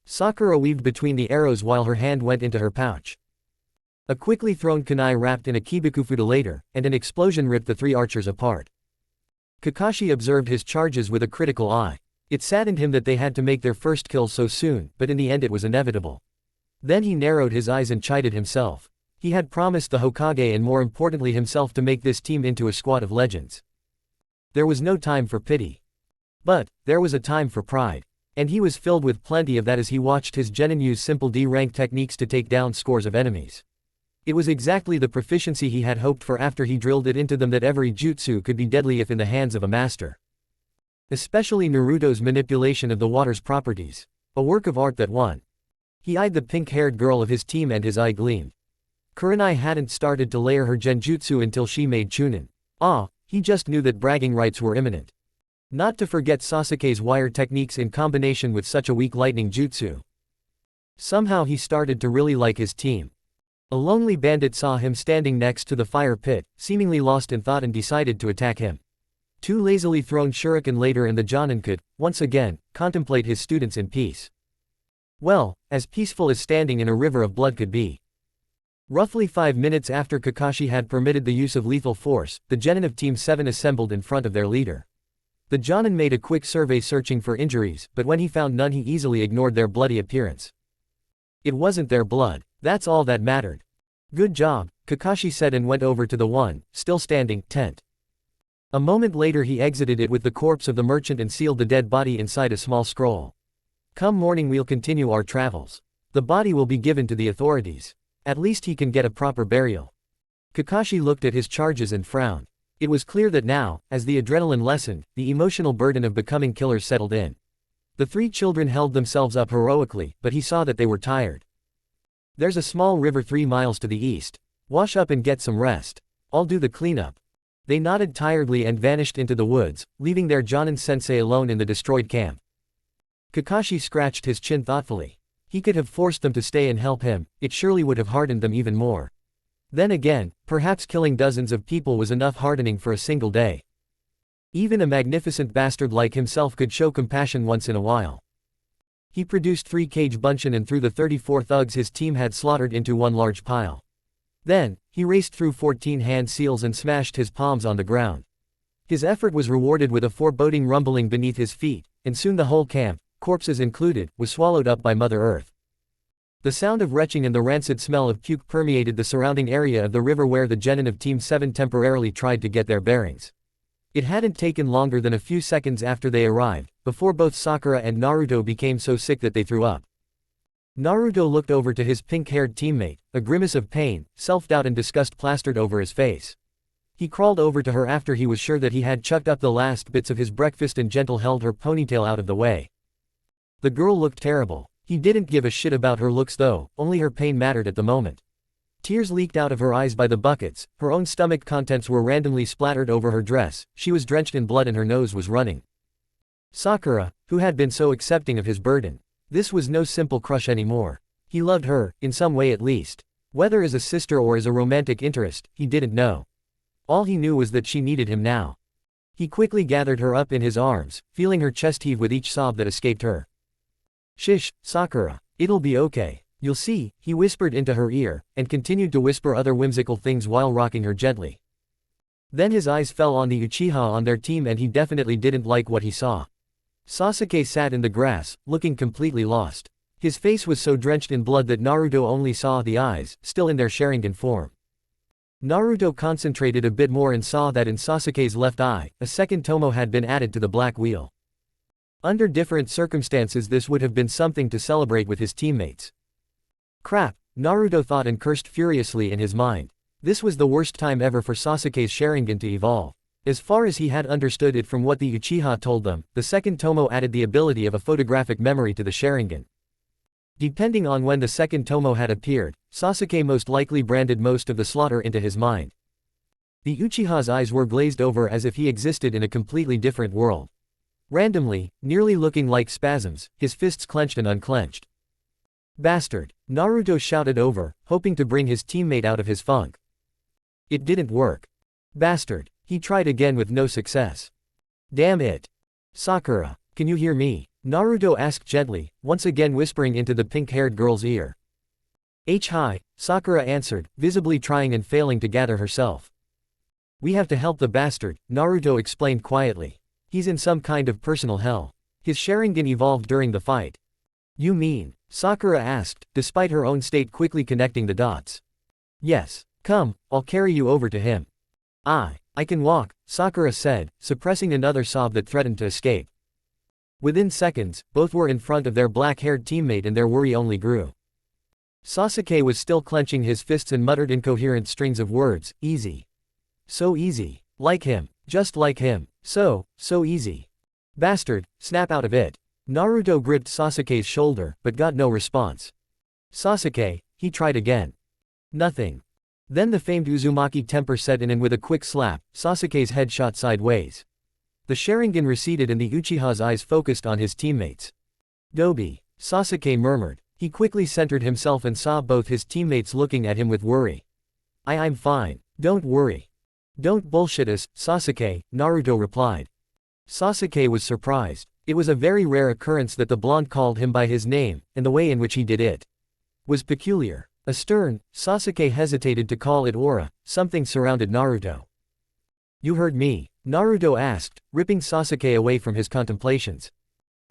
[SPEAKER 1] Sakura weaved between the arrows while her hand went into her pouch. A quickly thrown kunai wrapped in a kibikufuda later, and an explosion ripped the three archers apart. Kakashi observed his charges with a critical eye. It saddened him that they had to make their first kill so soon, but in the end it was inevitable. Then he narrowed his eyes and chided himself. He had promised the Hokage and more importantly himself to make this team into a squad of legends. There was no time for pity. But there was a time for pride. And he was filled with plenty of that as he watched his genin use simple D-rank techniques to take down scores of enemies. It was exactly the proficiency he had hoped for after he drilled it into them that every jutsu could be deadly if in the hands of a master. Especially Naruto's manipulation of the water's properties. A work of art that won. He eyed the pink-haired girl of his team and his eye gleamed. Kurenai hadn't started to layer her genjutsu until she made Chunin. He just knew that bragging rights were imminent. Not to forget Sasuke's wire techniques in combination with such a weak lightning jutsu. Somehow he started to really like his team. A lonely bandit saw him standing next to the fire pit, seemingly lost in thought and decided to attack him. Two lazily thrown shuriken later and the Jonin could, once again, contemplate his students in peace. Well, as peaceful as standing in a river of blood could be. Roughly 5 minutes after Kakashi had permitted the use of lethal force, the genin of Team 7 assembled in front of their leader. The Jonin made a quick survey searching for injuries, but when he found none he easily ignored their bloody appearance. It wasn't their blood. That's all that mattered. Good job, Kakashi said and went over to the one, still standing, tent. A moment later he exited it with the corpse of the merchant and sealed the dead body inside a small scroll. Come morning we'll continue our travels. The body will be given to the authorities. At least he can get a proper burial. Kakashi looked at his charges and frowned. It was clear that now, as the adrenaline lessened, the emotional burden of becoming killers settled in. The three children held themselves up heroically, but he saw that they were tired. There's a small river 3 miles to the east. Wash up and get some rest. I'll do the cleanup. They nodded tiredly and vanished into the woods, leaving their Jonin-sensei alone in the destroyed camp. Kakashi scratched his chin thoughtfully. He could have forced them to stay and help him, it surely would have hardened them even more. Then again, perhaps killing dozens of people was enough hardening for a single day. Even a magnificent bastard like himself could show compassion once in a while. He produced 3 cage bunchen and threw the 34 thugs his team had slaughtered into one large pile. Then, he raced through 14 hand seals and smashed his palms on the ground. His effort was rewarded with a foreboding rumbling beneath his feet, and soon the whole camp, corpses included, was swallowed up by Mother Earth. The sound of retching and the rancid smell of puke permeated the surrounding area of the river where the genin of Team 7 temporarily tried to get their bearings. It hadn't taken longer than a few seconds after they arrived, before both Sakura and Naruto became so sick that they threw up. Naruto looked over to his pink-haired teammate, a grimace of pain, self-doubt and disgust plastered over his face. He crawled over to her after he was sure that he had chucked up the last bits of his breakfast and gentle held her ponytail out of the way. The girl looked terrible. He didn't give a shit about her looks though, only her pain mattered at the moment. Tears leaked out of her eyes by the buckets, her own stomach contents were randomly splattered over her dress, she was drenched in blood and her nose was running. Sakura, who had been so accepting of his burden. This was no simple crush anymore. He loved her, in some way at least. Whether as a sister or as a romantic interest, he didn't know. All he knew was that she needed him now. He quickly gathered her up in his arms, feeling her chest heave with each sob that escaped her. Shish, Sakura. It'll be okay. You'll see, he whispered into her ear, and continued to whisper other whimsical things while rocking her gently. Then his eyes fell on the Uchiha on their team and he definitely didn't like what he saw. Sasuke sat in the grass, looking completely lost. His face was so drenched in blood that Naruto only saw the eyes, still in their Sharingan form. Naruto concentrated a bit more and saw that in Sasuke's left eye, a second tomo had been added to the black wheel. Under different circumstances this would have been something to celebrate with his teammates. Crap, Naruto thought and cursed furiously in his mind. This was the worst time ever for Sasuke's Sharingan to evolve. As far as he had understood it from what the Uchiha told them, the second tomo added the ability of a photographic memory to the Sharingan. Depending on when the second tomo had appeared, Sasuke most likely branded most of the slaughter into his mind. The Uchiha's eyes were glazed over as if he existed in a completely different world. Randomly, nearly looking like spasms, his fists clenched and unclenched. Bastard! Naruto shouted over, hoping to bring his teammate out of his funk. It didn't work. Bastard! He tried again with no success. Damn it! Sakura, can you hear me? Naruto asked gently, once again whispering into the pink-haired girl's ear. Hi, Sakura answered, visibly trying and failing to gather herself. We have to help the bastard, Naruto explained quietly. He's in some kind of personal hell. His Sharingan evolved during the fight. You mean? Sakura asked, despite her own state quickly connecting the dots. Yes. Come, I'll carry you over to him. I can walk, Sakura said, suppressing another sob that threatened to escape. Within seconds, both were in front of their black-haired teammate and their worry only grew. Sasuke was still clenching his fists and muttered incoherent strings of words, easy. So easy. Like him. Just like him. So easy. Bastard, snap out of it. Naruto gripped Sasuke's shoulder, but got no response. Sasuke, he tried again. Nothing. Then the famed Uzumaki temper set in and with a quick slap, Sasuke's head shot sideways. The Sharingan receded and the Uchiha's eyes focused on his teammates. Dobi, Sasuke murmured. He quickly centered himself and saw both his teammates looking at him with worry. I'm fine. Don't worry. Don't bullshit us, Sasuke, Naruto replied. Sasuke was surprised. It was a very rare occurrence that the blonde called him by his name, and the way in which he did it was peculiar. A stern, Sasuke hesitated to call it aura, something surrounded Naruto. You heard me? Naruto asked, ripping Sasuke away from his contemplations.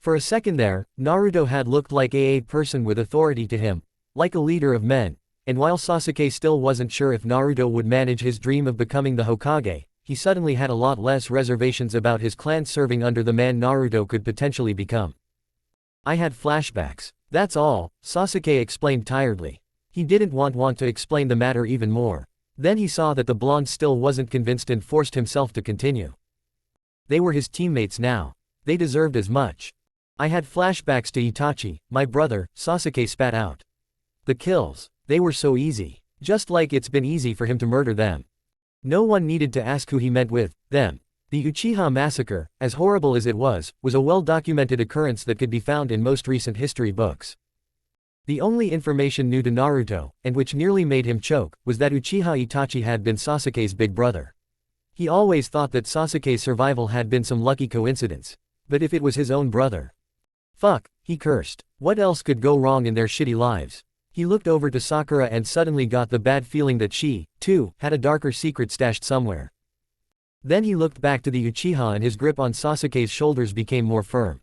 [SPEAKER 1] For a second there, Naruto had looked like a person with authority to him, like a leader of men, and while Sasuke still wasn't sure if Naruto would manage his dream of becoming the Hokage, he suddenly had a lot less reservations about his clan serving under the man Naruto could potentially become. I had flashbacks. That's all, Sasuke explained tiredly. He didn't want to explain the matter even more. Then he saw that the blonde still wasn't convinced and forced himself to continue. They were his teammates now. They deserved as much. I had flashbacks to Itachi, my brother, Sasuke spat out. The kills. They were so easy. Just like it's been easy for him to murder them. No one needed to ask who he meant with them. The Uchiha massacre, as horrible as it was a well-documented occurrence that could be found in most recent history books. The only information new to Naruto, and which nearly made him choke, was that Uchiha Itachi had been Sasuke's big brother. He always thought that Sasuke's survival had been some lucky coincidence. But if it was his own brother? Fuck, he cursed. What else could go wrong in their shitty lives? He looked over to Sakura and suddenly got the bad feeling that she, too, had a darker secret stashed somewhere. Then he looked back to the Uchiha and his grip on Sasuke's shoulders became more firm.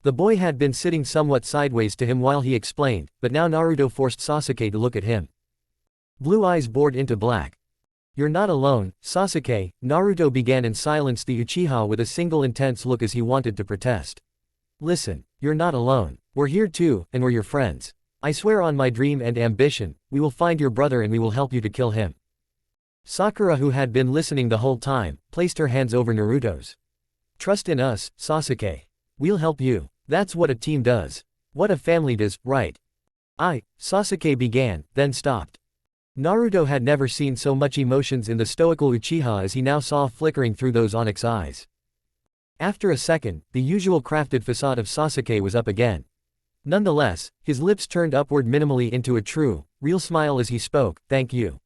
[SPEAKER 1] The boy had been sitting somewhat sideways to him while he explained, but now Naruto forced Sasuke to look at him. Blue eyes bored into black. You're not alone, Sasuke, Naruto began and silenced the Uchiha with a single intense look as he wanted to protest. Listen, you're not alone. We're here too, and we're your friends. I swear on my dream and ambition, we will find your brother and we will help you to kill him. Sakura, who had been listening the whole time, placed her hands over Naruto's. Trust in us, Sasuke. We'll help you. That's what a team does. What a family does, right? Sasuke began, then stopped. Naruto had never seen so much emotions in the stoical Uchiha as he now saw flickering through those onyx eyes. After a second, the usual crafted facade of Sasuke was up again. Nonetheless, his lips turned upward minimally into a true, real smile as he spoke, thank you.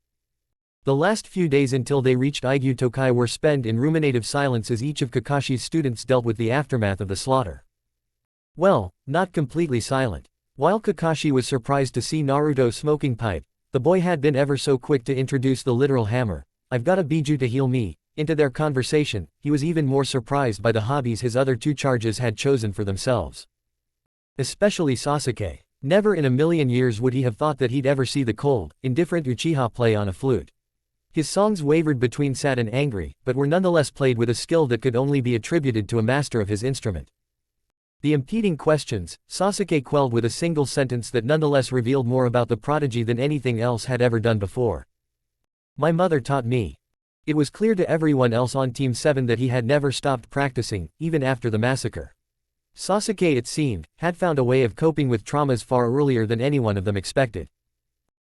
[SPEAKER 1] The last few days until they reached Eigyu Tokai were spent in ruminative silence as each of Kakashi's students dealt with the aftermath of the slaughter. Well, not completely silent. While Kakashi was surprised to see Naruto smoking pipe, the boy had been ever so quick to introduce the literal hammer, I've got a biju to heal me, into their conversation. He was even more surprised by the hobbies his other two charges had chosen for themselves. Especially Sasuke. Never in a million years would he have thought that he'd ever see the cold, indifferent Uchiha play on a flute. His songs wavered between sad and angry, but were nonetheless played with a skill that could only be attributed to a master of his instrument. The impeding questions, Sasuke quelled with a single sentence that nonetheless revealed more about the prodigy than anything else had ever done before. My mother taught me. It was clear to everyone else on Team 7 that he had never stopped practicing, even after the massacre. Sasuke, it seemed, had found a way of coping with traumas far earlier than any one of them expected.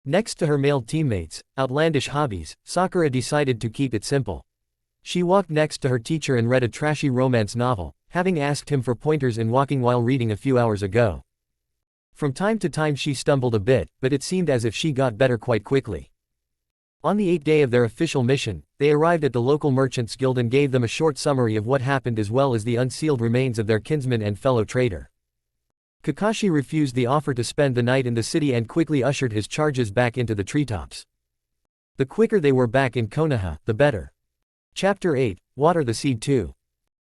[SPEAKER 1] Next to her male teammates' outlandish hobbies, Sakura decided to keep it simple. She walked next to her teacher and read a trashy romance novel, having asked him for pointers in walking while reading a few hours ago. From time to time she stumbled a bit, but it seemed as if she got better quite quickly. On the 8th day of their official mission, they arrived at the local merchants' guild and gave them a short summary of what happened as well as the unsealed remains of their kinsman and fellow trader. Kakashi refused the offer to spend the night in the city and quickly ushered his charges back into the treetops. The quicker they were back in Konoha, the better. Chapter 8, Water the Seed 2.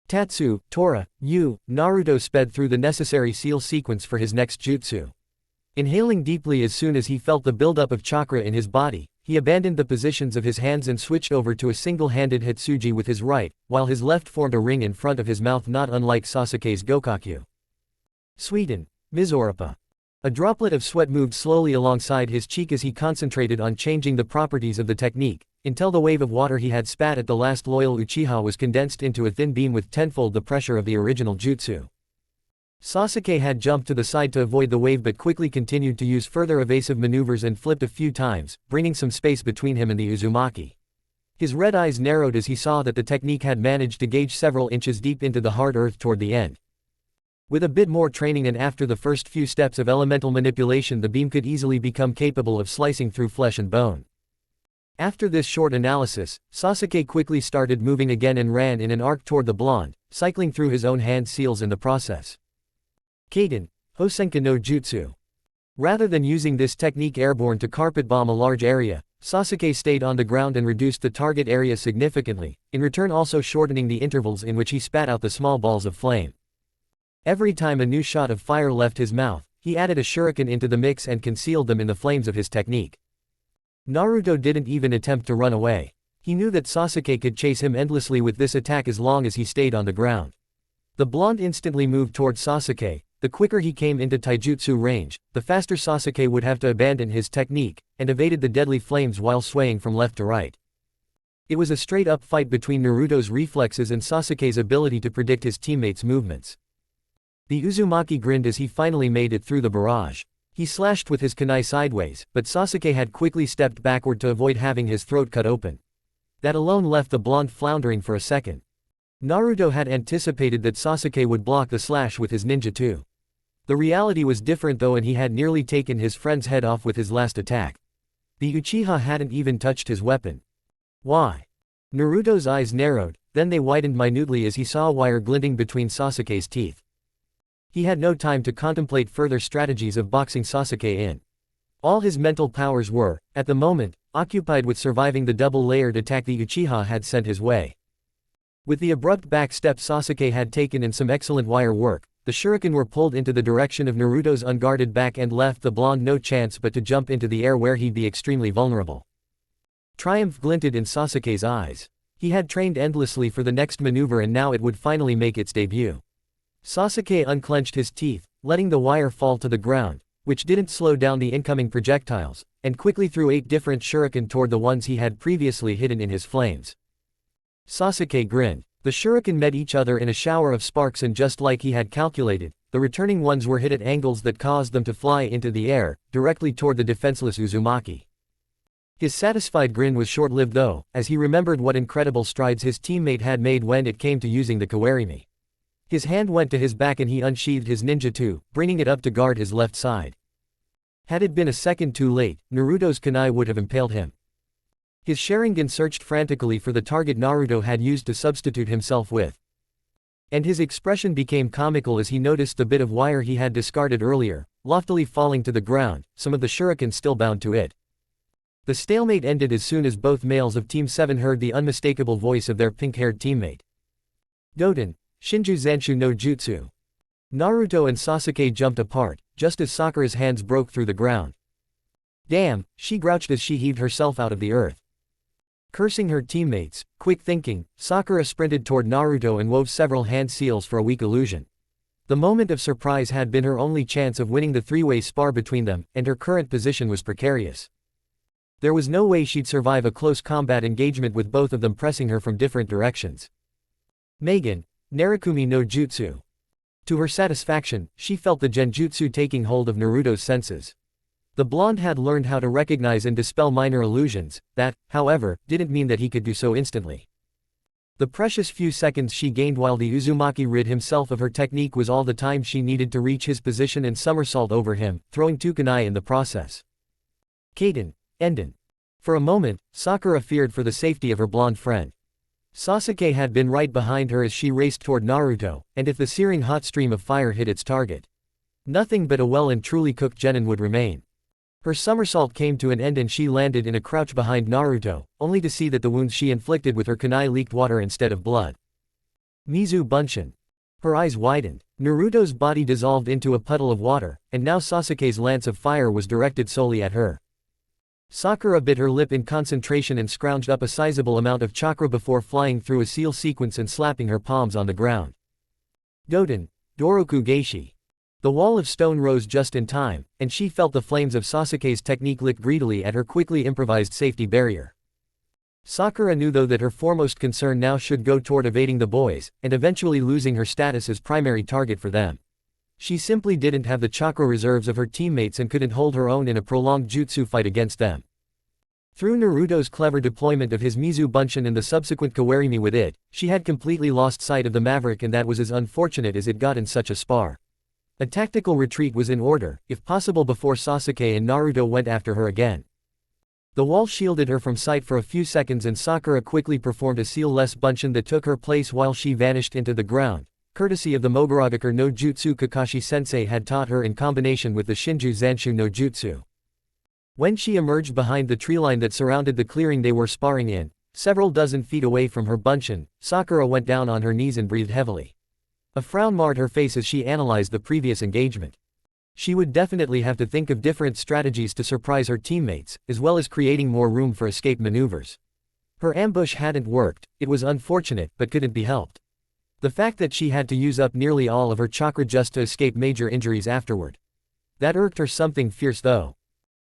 [SPEAKER 1] Tatsu, Tora, Naruto sped through the necessary seal sequence for his next jutsu. Inhaling deeply as soon as he felt the buildup of chakra in his body, he abandoned the positions of his hands and switched over to a single-handed Hitsuji with his right, while his left formed a ring in front of his mouth not unlike Sasuke's Gokakyu. Sweden, Mizorupa. A droplet of sweat moved slowly alongside his cheek as he concentrated on changing the properties of the technique, until the wave of water he had spat at the last loyal Uchiha was condensed into a thin beam with tenfold the pressure of the original jutsu. Sasuke had jumped to the side to avoid the wave but quickly continued to use further evasive maneuvers and flipped a few times, bringing some space between him and the Uzumaki. His red eyes narrowed as he saw that the technique had managed to gauge several inches deep into the hard earth toward the end. With a bit more training and after the first few steps of elemental manipulation, the beam could easily become capable of slicing through flesh and bone. After this short analysis, Sasuke quickly started moving again and ran in an arc toward the blonde, cycling through his own hand seals in the process. Kaden, Hosenka no Jutsu. Rather than using this technique airborne to carpet bomb a large area, Sasuke stayed on the ground and reduced the target area significantly, in return also shortening the intervals in which he spat out the small balls of flame. Every time a new shot of fire left his mouth, he added a shuriken into the mix and concealed them in the flames of his technique. Naruto didn't even attempt to run away. He knew that Sasuke could chase him endlessly with this attack as long as he stayed on the ground. The blonde instantly moved toward Sasuke. The quicker he came into taijutsu range, the faster Sasuke would have to abandon his technique, and evaded the deadly flames while swaying from left to right. It was a straight-up fight between Naruto's reflexes and Sasuke's ability to predict his teammates' movements. The Uzumaki grinned as he finally made it through the barrage. He slashed with his kunai sideways, but Sasuke had quickly stepped backward to avoid having his throat cut open. That alone left the blonde floundering for a second. Naruto had anticipated that Sasuke would block the slash with his ninja too. The reality was different though, and he had nearly taken his friend's head off with his last attack. The Uchiha hadn't even touched his weapon. Why? Naruto's eyes narrowed, then they widened minutely as he saw a wire glinting between Sasuke's teeth. He had no time to contemplate further strategies of boxing Sasuke in. All his mental powers were, at the moment, occupied with surviving the double-layered attack the Uchiha had sent his way. With the abrupt back step Sasuke had taken and some excellent wire work, the shuriken were pulled into the direction of Naruto's unguarded back and left the blonde no chance but to jump into the air where he'd be extremely vulnerable. Triumph glinted in Sasuke's eyes. He had trained endlessly for the next maneuver and now it would finally make its debut. Sasuke unclenched his teeth, letting the wire fall to the ground, which didn't slow down the incoming projectiles, and quickly threw 8 different shuriken toward the ones he had previously hidden in his flames. Sasuke grinned. The shuriken met each other in a shower of sparks and just like he had calculated, the returning ones were hit at angles that caused them to fly into the air, directly toward the defenseless Uzumaki. His satisfied grin was short-lived though, as he remembered what incredible strides his teammate had made when it came to using the kawarimi. His hand went to his back and he unsheathed his ninja too, bringing it up to guard his left side. Had it been a second too late, Naruto's kunai would have impaled him. His Sharingan searched frantically for the target Naruto had used to substitute himself with. And his expression became comical as he noticed the bit of wire he had discarded earlier, loftily falling to the ground, some of the shuriken still bound to it. The stalemate ended as soon as both males of Team 7 heard the unmistakable voice of their pink-haired teammate. Doden, Shinju Zanshu no Jutsu. Naruto and Sasuke jumped apart, just as Sakura's hands broke through the ground. Damn, she grouched as she heaved herself out of the earth. Cursing her teammates, quick thinking, Sakura sprinted toward Naruto and wove several hand seals for a weak illusion. The moment of surprise had been her only chance of winning the three-way spar between them, and her current position was precarious. There was no way she'd survive a close combat engagement with both of them pressing her from different directions. Megan, Narukumi no Jutsu. To her satisfaction, she felt the genjutsu taking hold of Naruto's senses. The blonde had learned how to recognize and dispel minor illusions, that, however, didn't mean that he could do so instantly. The precious few seconds she gained while the Uzumaki rid himself of her technique was all the time she needed to reach his position and somersault over him, throwing 2 kunai in the process. Kaden, Enden. For a moment, Sakura feared for the safety of her blonde friend. Sasuke had been right behind her as she raced toward Naruto, and if the searing hot stream of fire hit its target. Nothing but a well and truly cooked genin would remain. Her somersault came to an end and she landed in a crouch behind Naruto, only to see that the wounds she inflicted with her kunai leaked water instead of blood. Mizu Bunshin. Her eyes widened. Naruto's body dissolved into a puddle of water, and now Sasuke's lance of fire was directed solely at her. Sakura bit her lip in concentration and scrounged up a sizable amount of chakra before flying through a seal sequence and slapping her palms on the ground. Doden, Doroku Geishi. The wall of stone rose just in time, and she felt the flames of Sasuke's technique lick greedily at her quickly improvised safety barrier. Sakura knew though that her foremost concern now should go toward evading the boys, and eventually losing her status as primary target for them. She simply didn't have the chakra reserves of her teammates and couldn't hold her own in a prolonged jutsu fight against them. Through Naruto's clever deployment of his Mizu Bunshin and the subsequent Kawarimi with it, she had completely lost sight of the Maverick, and that was as unfortunate as it got in such a spar. A tactical retreat was in order, if possible before Sasuke and Naruto went after her again. The wall shielded her from sight for a few seconds and Sakura quickly performed a seal-less Bunshin that took her place while she vanished into the ground, courtesy of the Mogaragakure no Jutsu Kakashi-sensei had taught her in combination with the Shinju Zanshu no Jutsu. When she emerged behind the treeline that surrounded the clearing they were sparring in, several dozen feet away from her Bunshin, Sakura went down on her knees and breathed heavily. A frown marred her face as she analyzed the previous engagement. She would definitely have to think of different strategies to surprise her teammates, as well as creating more room for escape maneuvers. Her ambush hadn't worked, it was unfortunate but couldn't be helped. The fact that she had to use up nearly all of her chakra just to escape major injuries afterward. That irked her something fierce though.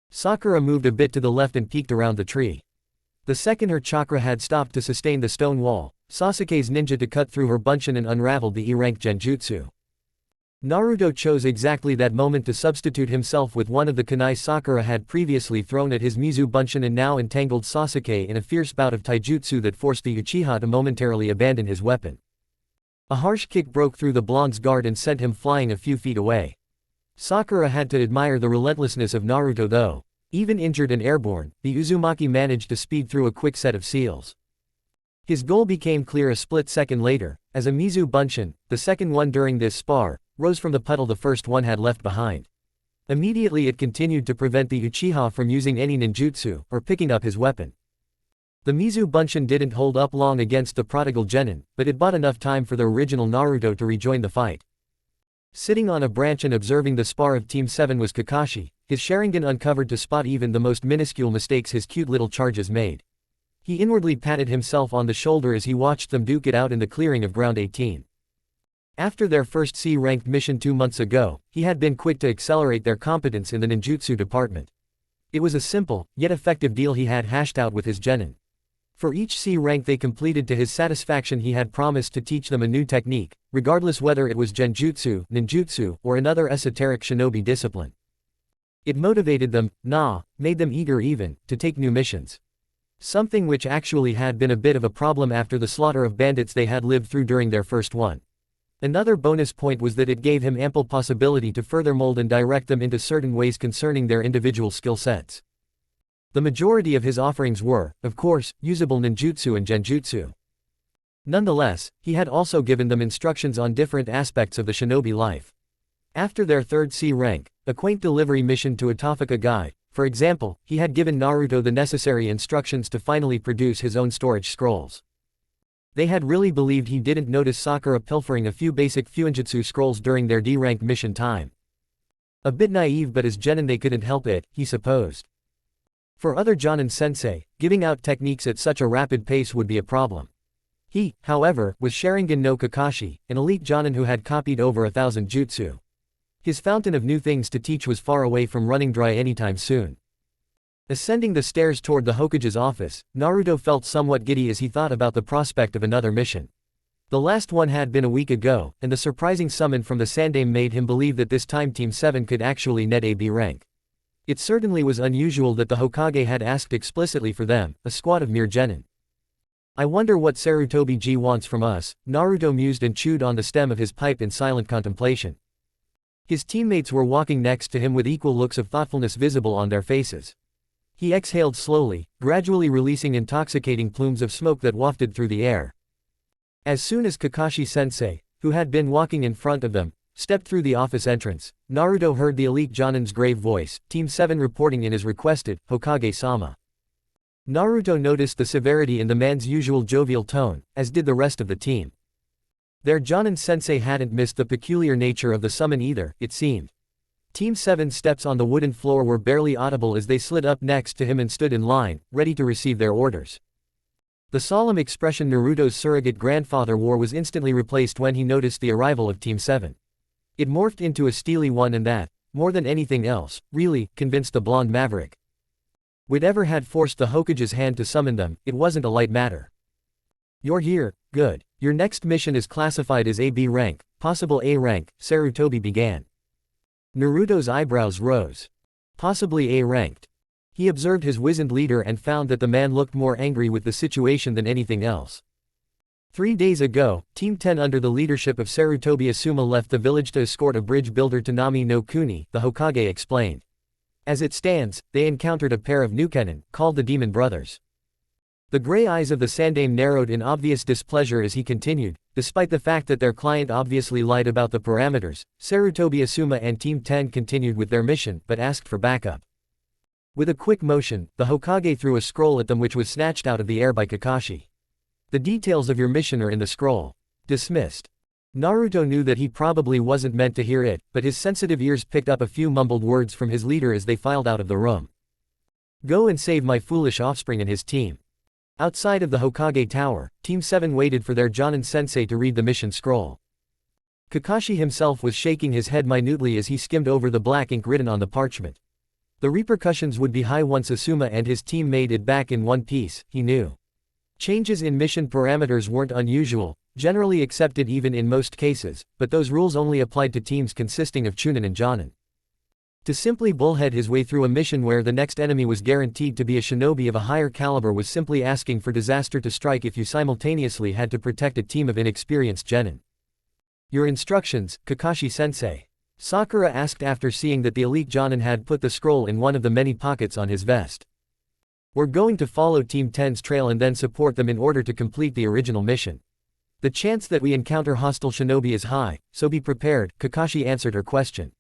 [SPEAKER 1] Sakura moved a bit to the left and peeked around the tree. The second her chakra had stopped to sustain the stone wall, Sasuke's ninja to cut through her Bunshin and unraveled the E-rank genjutsu. Naruto chose exactly that moment to substitute himself with one of the kunai Sakura had previously thrown at his Mizu Bunshin and now entangled Sasuke in a fierce bout of taijutsu that forced the Uchiha to momentarily abandon his weapon. A harsh kick broke through the blonde's guard and sent him flying a few feet away. Sakura had to admire the relentlessness of Naruto though. Even injured and airborne, the Uzumaki managed to speed through a quick set of seals. His goal became clear a split second later, as a Mizu Bunshin, the second one during this spar, rose from the puddle the first one had left behind. Immediately it continued to prevent the Uchiha from using any ninjutsu, or picking up his weapon. The Mizu Bunshin didn't hold up long against the prodigal genin, but it bought enough time for the original Naruto to rejoin the fight. Sitting on a branch and observing the spar of Team 7 was Kakashi, his Sharingan uncovered to spot even the most minuscule mistakes his cute little charges made. He inwardly patted himself on the shoulder as he watched them duke it out in the clearing of Ground 18. After their first C-ranked mission 2 months ago, he had been quick to accelerate their competence in the ninjutsu department. It was a simple, yet effective deal he had hashed out with his genin. For each C rank they completed to his satisfaction he had promised to teach them a new technique, regardless whether it was genjutsu, ninjutsu, or another esoteric shinobi discipline. It motivated them, made them eager even, to take new missions. Something which actually had been a bit of a problem after the slaughter of bandits they had lived through during their first one. Another bonus point was that it gave him ample possibility to further mold and direct them into certain ways concerning their individual skill sets. The majority of his offerings were, of course, usable ninjutsu and genjutsu. Nonetheless, he had also given them instructions on different aspects of the shinobi life. After their third C rank, a quaint delivery mission to a Tofika guy, for example, he had given Naruto the necessary instructions to finally produce his own storage scrolls. They had really believed he didn't notice Sakura pilfering a few basic Fuinjutsu scrolls during their D-rank mission time. A bit naive, but as genin they couldn't help it, he supposed. For other Jonin sensei, giving out techniques at such a rapid pace would be a problem. He, however, was Sharingan no Kakashi, an elite Jonin who had copied over 1,000 jutsu. His fountain of new things to teach was far away from running dry anytime soon. Ascending the stairs toward the Hokage's office, Naruto felt somewhat giddy as he thought about the prospect of another mission. The last one had been a week ago, and the surprising summon from the Sandame made him believe that this time Team 7 could actually net a B rank. It certainly was unusual that the Hokage had asked explicitly for them, a squad of mere genin. I wonder what Sarutobi-ji wants from us, Naruto mused and chewed on the stem of his pipe in silent contemplation. His teammates were walking next to him with equal looks of thoughtfulness visible on their faces. He exhaled slowly, gradually releasing intoxicating plumes of smoke that wafted through the air. As soon as Kakashi-sensei, who had been walking in front of them, stepped through the office entrance. Naruto heard the elite Jonin's grave voice, Team 7 reporting in as requested, Hokage-sama. Naruto noticed the severity in the man's usual jovial tone, as did the rest of the team. Their Jonin-sensei hadn't missed the peculiar nature of the summon either, it seemed. Team 7's steps on the wooden floor were barely audible as they slid up next to him and stood in line, ready to receive their orders. The solemn expression Naruto's surrogate grandfather wore was instantly replaced when he noticed the arrival of Team 7. It morphed into a steely one, and that, more than anything else, really convinced the blonde maverick. Whatever had forced the Hokage's hand to summon them, it wasn't a light matter. You're here, good. Your next mission is classified as AB rank, possible A rank, Sarutobi began. Naruto's eyebrows rose. Possibly A ranked. He observed his wizened leader and found that the man looked more angry with the situation than anything else. 3 days ago, Team 10 under the leadership of Sarutobi Asuma left the village to escort a bridge builder to Nami no Kuni, the Hokage explained. As it stands, they encountered a pair of Nukenin, called the Demon Brothers. The gray eyes of the Sandame narrowed in obvious displeasure as he continued. Despite the fact that their client obviously lied about the parameters, Sarutobi Asuma and Team 10 continued with their mission, but asked for backup. With a quick motion, the Hokage threw a scroll at them, which was snatched out of the air by Kakashi. The details of your mission are in the scroll. Dismissed. Naruto knew that he probably wasn't meant to hear it, but his sensitive ears picked up a few mumbled words from his leader as they filed out of the room. Go and save my foolish offspring and his team. Outside of the Hokage Tower, Team 7 waited for their Jonin-sensei to read the mission scroll. Kakashi himself was shaking his head minutely as he skimmed over the black ink written on the parchment. The repercussions would be high once Asuma and his team made it back in one piece, he knew. Changes in mission parameters weren't unusual, generally accepted even in most cases, but those rules only applied to teams consisting of Chunin and Jonin. To simply bullhead his way through a mission where the next enemy was guaranteed to be a shinobi of a higher caliber was simply asking for disaster to strike if you simultaneously had to protect a team of inexperienced genin. Your instructions, Kakashi-sensei? Sakura asked after seeing that the elite Jonin had put the scroll in one of the many pockets on his vest. We're going to follow Team 10's trail and then support them in order to complete the original mission. The chance that we encounter hostile shinobi is high, so be prepared, Kakashi answered her question.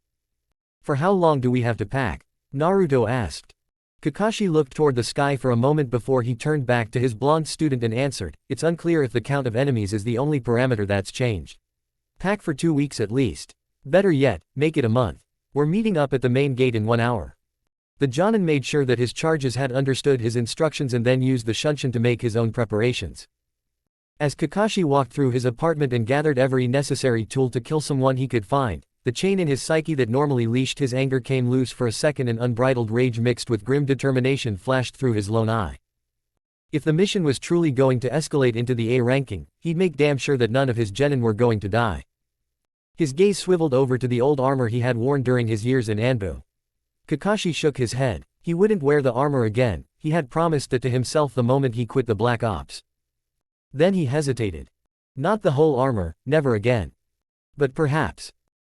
[SPEAKER 1] For how long do we have to pack? Naruto asked. Kakashi looked toward the sky for a moment before he turned back to his blonde student and answered, it's unclear if the count of enemies is the only parameter that's changed. Pack for 2 weeks at least. Better yet, make it a month. We're meeting up at the main gate in 1 hour. The Jonin made sure that his charges had understood his instructions and then used the Shunshin to make his own preparations. As Kakashi walked through his apartment and gathered every necessary tool to kill someone he could find, the chain in his psyche that normally leashed his anger came loose for a second, and unbridled rage mixed with grim determination flashed through his lone eye. If the mission was truly going to escalate into the A ranking, he'd make damn sure that none of his genin were going to die. His gaze swiveled over to the old armor he had worn during his years in Anbu. Kakashi shook his head. He wouldn't wear the armor again, he had promised that to himself the moment he quit the Black Ops. Then he hesitated. Not the whole armor, never again. But perhaps.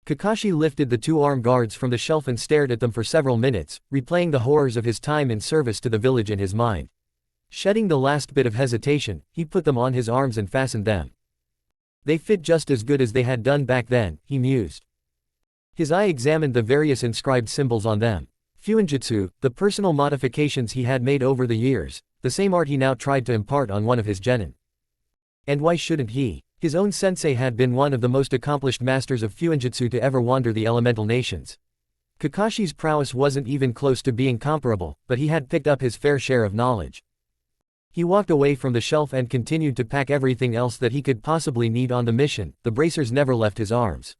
[SPEAKER 1] Kakashi lifted the 2 armed guards from the shelf and stared at them for several minutes, replaying the horrors of his time in service to the village in his mind. Shedding the last bit of hesitation, he put them on his arms and fastened them. They fit just as good as they had done back then, he mused. His eye examined the various inscribed symbols on them. Fuinjutsu, the personal modifications he had made over the years, the same art he now tried to impart on one of his genin. And why shouldn't he? His own sensei had been one of the most accomplished masters of Fuinjutsu to ever wander the elemental nations. Kakashi's prowess wasn't even close to being comparable, but he had picked up his fair share of knowledge. He walked away from the shelf and continued to pack everything else that he could possibly need on the mission. The bracers never left his arms.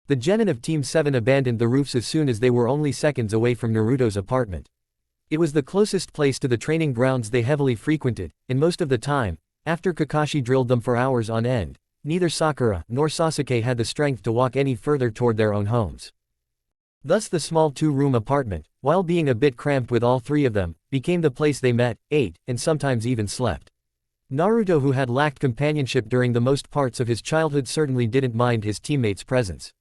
[SPEAKER 1] The genin of Team 7 abandoned the roofs as soon as they were only seconds away from Naruto's apartment. It was the closest place to the training grounds they heavily frequented, and most of the time, after Kakashi drilled them for hours on end, neither Sakura nor Sasuke had the strength to walk any further toward their own homes. Thus the small 2-room apartment, while being a bit cramped with all 3 of them, became the place they met, ate, and sometimes even slept. Naruto, who had lacked companionship during the most parts of his childhood, certainly didn't mind his teammates' presence.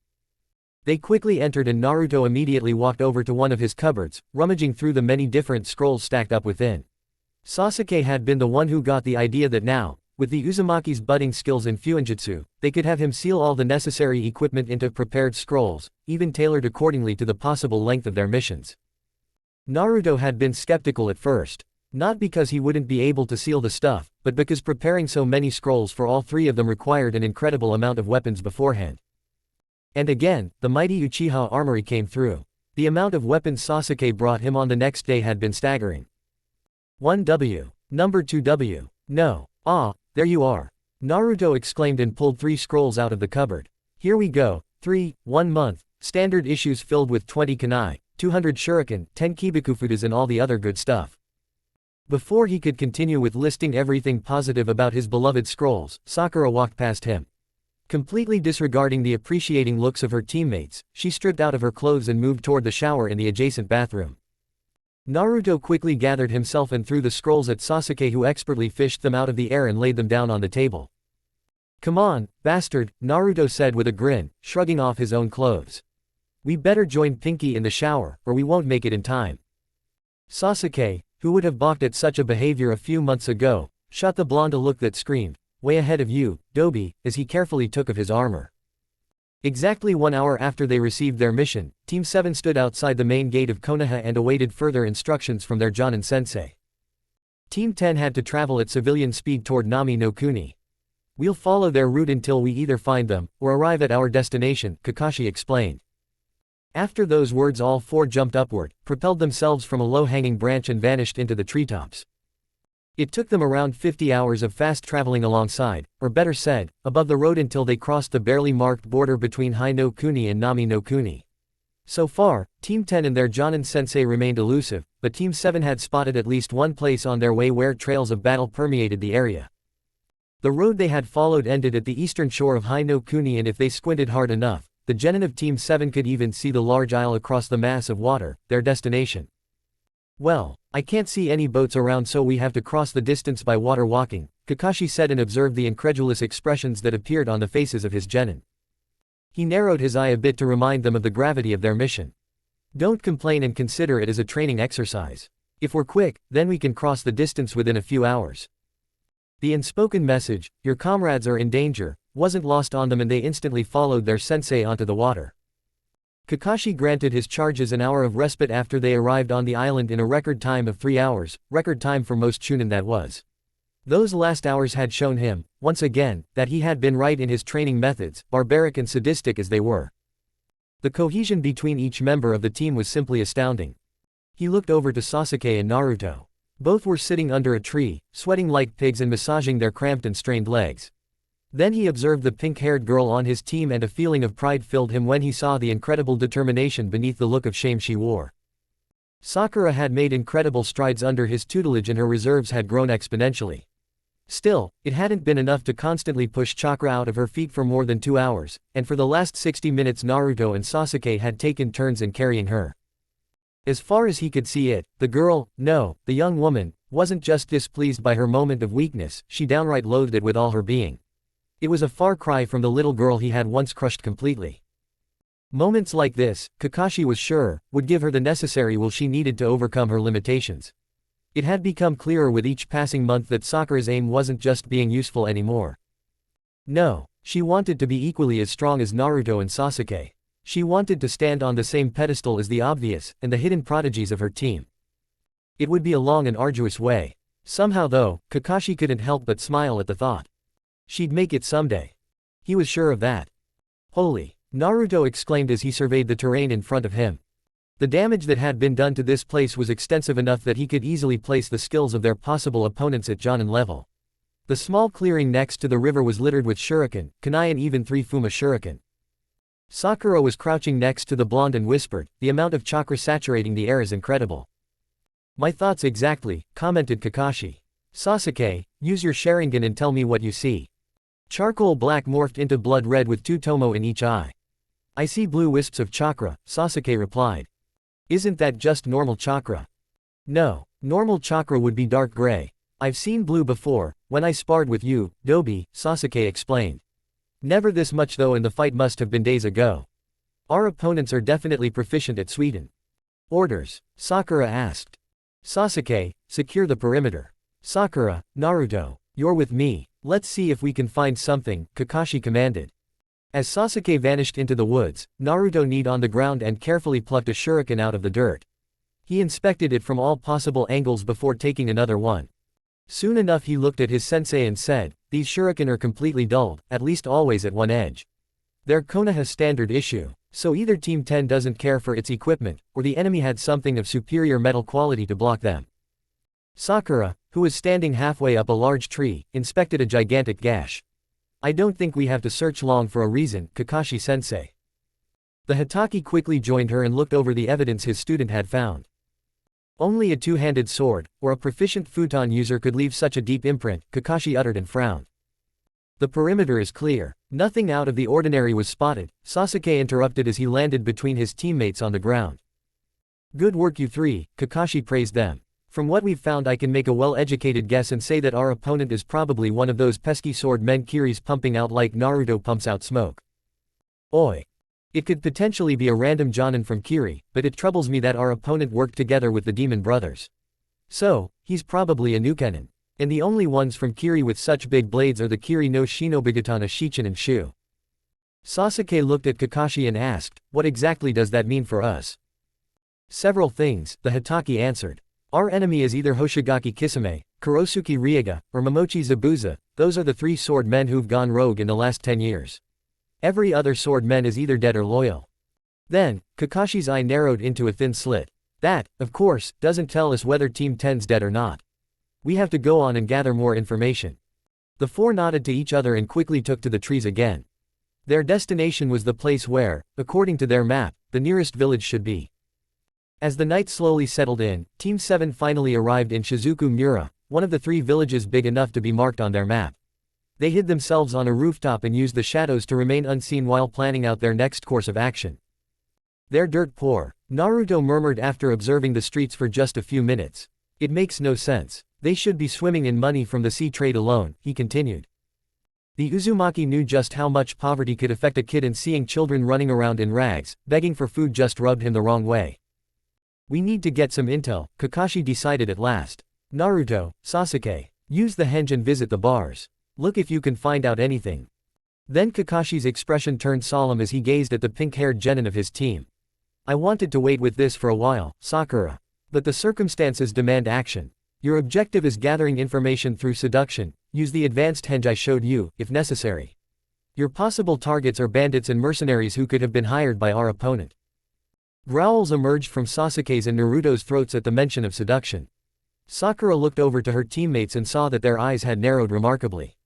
[SPEAKER 1] They quickly entered and Naruto immediately walked over to one of his cupboards, rummaging through the many different scrolls stacked up within. Sasuke had been the one who got the idea that now, With the Uzumaki's budding skills in Fuinjutsu, they could have him seal all the necessary equipment into prepared scrolls, even tailored accordingly to the possible length of their missions. Naruto had been skeptical at first. Not because he wouldn't be able to seal the stuff, but because preparing so many scrolls for all three of them required an incredible amount of weapons beforehand. And again, the mighty Uchiha armory came through. The amount of weapons Sasuke brought him on the next day had been staggering. 1W. Number 2W. No. Ah, there you are. Naruto exclaimed and pulled 3 scrolls out of the cupboard. Here we go. 3, 1 month, standard issues filled with 20 kunai, 200 shuriken, 10 kibikufudas and all the other good stuff. Before he could continue with listing everything positive about his beloved scrolls, Sakura walked past him. Completely disregarding the appreciating looks of her teammates, she stripped out of her clothes and moved toward the shower in the adjacent bathroom. Naruto quickly gathered himself and threw the scrolls at Sasuke, who expertly fished them out of the air and laid them down on the table. "Come on, bastard," Naruto said with a grin, shrugging off his own clothes. "We better join Pinky in the shower, or we won't make it in time." Sasuke, who would have balked at such a behavior a few months ago, shot the blonde a look that screamed, "Way ahead of you, Dobi," as he carefully took of his armor. Exactly 1 hour after they received their mission, Team 7 stood outside the main gate of Konoha and awaited further instructions from their Jonin-sensei. Team 10 had to travel at civilian speed toward Nami no Kuni. "We'll follow their route until we either find them, or arrive at our destination," Kakashi explained. After those words, all 4 jumped upward, propelled themselves from a low-hanging branch and vanished into the treetops. It took them around 50 hours of fast traveling alongside, or better said, above the road until they crossed the barely marked border between Hai no Kuni and Nami no Kuni. So far, Team 10 and their Jonin-sensei remained elusive, but Team 7 had spotted at least one place on their way where trails of battle permeated the area. The road they had followed ended at the eastern shore of Hai no Kuni, and if they squinted hard enough, the genin of Team 7 could even see the large isle across the mass of water, their destination. "Well, I can't see any boats around, so we have to cross the distance by water walking," Kakashi said, and observed the incredulous expressions that appeared on the faces of his genin. He narrowed his eye a bit to remind them of the gravity of their mission. "Don't complain and consider it as a training exercise. If we're quick, then we can cross the distance within a few hours." The unspoken message, "Your comrades are in danger," wasn't lost on them, and they instantly followed their sensei onto the water. Kakashi granted his charges an hour of respite after they arrived on the island in a record time of 3 hours, record time for most Chunin that was. Those last hours had shown him, once again, that he had been right in his training methods, barbaric and sadistic as they were. The cohesion between each member of the team was simply astounding. He looked over to Sasuke and Naruto. Both were sitting under a tree, sweating like pigs and massaging their cramped and strained legs. Then he observed the pink-haired girl on his team, and a feeling of pride filled him when he saw the incredible determination beneath the look of shame she wore. Sakura had made incredible strides under his tutelage, and her reserves had grown exponentially. Still, it hadn't been enough to constantly push chakra out of her feet for more than 2 hours, and for the last 60 minutes Naruto and Sasuke had taken turns in carrying her. As far as he could see it, the girl, no, the young woman, wasn't just displeased by her moment of weakness, she downright loathed it with all her being. It was a far cry from the little girl he had once crushed completely. Moments like this, Kakashi was sure, would give her the necessary will she needed to overcome her limitations. It had become clearer with each passing month that Sakura's aim wasn't just being useful anymore. No, she wanted to be equally as strong as Naruto and Sasuke. She wanted to stand on the same pedestal as the obvious and the hidden prodigies of her team. It would be a long and arduous way. Somehow though, Kakashi couldn't help but smile at the thought. She'd make it someday. He was sure of that. "Holy!" Naruto exclaimed as he surveyed the terrain in front of him. The damage that had been done to this place was extensive enough that he could easily place the skills of their possible opponents at Jonin level. The small clearing next to the river was littered with shuriken, kunai and even 3 fuma shuriken. Sakura was crouching next to the blonde and whispered, "The amount of chakra saturating the air is incredible." "My thoughts exactly," commented Kakashi. "Sasuke, use your Sharingan and tell me what you see." Charcoal black morphed into blood red with 2 tomo in each eye. "I see blue wisps of chakra," Sasuke replied. "Isn't that just normal chakra?" "No, normal chakra would be dark gray. I've seen blue before, when I sparred with you, Dobi," Sasuke explained. "Never this much though, and the fight must have been days ago. Our opponents are definitely proficient at Sweden." "Orders?" Sakura asked. "Sasuke, secure the perimeter. Sakura, Naruto, you're with me," Let's see if we can find something, Kakashi commanded. As Sasuke vanished into the woods, Naruto kneed on the ground and carefully plucked a shuriken out of the dirt. He inspected it from all possible angles before taking another one. Soon enough he looked at his sensei and said, "These shuriken are completely dulled, at least always at one edge. They're Konoha standard issue. So either Team 10 doesn't care for its equipment, or the enemy had something of superior metal quality to block them." Sakura, who was standing halfway up a large tree, inspected a gigantic gash. "I don't think we have to search long for a reason, Kakashi-sensei." The Hitaki quickly joined her and looked over the evidence his student had found. Only a two-handed sword, or a proficient futon user could leave such a deep imprint, Kakashi uttered and frowned. "The perimeter is clear. Nothing out of the ordinary was spotted," Sasuke interrupted as he landed between his teammates on the ground. "Good work you three," Kakashi praised them. "From what we've found I can make a well-educated guess and say that our opponent is probably one of those pesky sword men Kiri's pumping out like Naruto pumps out smoke. Oi. It could potentially be a random jonin from Kiri, but it troubles me that our opponent worked together with the demon brothers. So, he's probably a Nukenin. And the only ones from Kiri with such big blades are the Kiri no Shinobigatana Shichen and Shu." Sasuke looked at Kakashi and asked, "What exactly does that mean for us?" "Several things," the Hitaki answered. "Our enemy is either Hoshigaki Kisame, Kurosuke Ryuga, or Momochi Zabuza. Those are the three sword men who've gone rogue in the last 10 years. Every other sword man is either dead or loyal." Then, Kakashi's eye narrowed into a thin slit. "That, of course, doesn't tell us whether Team 10's dead or not. We have to go on and gather more information." The four nodded to each other and quickly took to the trees again. Their destination was the place where, according to their map, the nearest village should be. As the night slowly settled in, Team 7 finally arrived in Shizuku Mura, one of the three villages big enough to be marked on their map. They hid themselves on a rooftop and used the shadows to remain unseen while planning out their next course of action. "They're dirt poor," Naruto murmured after observing the streets for just a few minutes. "It makes no sense. They should be swimming in money from the sea trade alone," he continued. The Uzumaki knew just how much poverty could affect a kid, and seeing children running around in rags, begging for food just rubbed him the wrong way. "We need to get some intel," Kakashi decided at last. "Naruto, Sasuke, use the henge and visit the bars. Look if you can find out anything." Then Kakashi's expression turned solemn as he gazed at the pink-haired genin of his team. "I wanted to wait with this for a while, Sakura. But the circumstances demand action. Your objective is gathering information through seduction. Use the advanced henge I showed you, if necessary. Your possible targets are bandits and mercenaries who could have been hired by our opponent." Growls emerged from Sasuke's and Naruto's throats at the mention of seduction. Sakura looked over to her teammates and saw that their eyes had narrowed remarkably.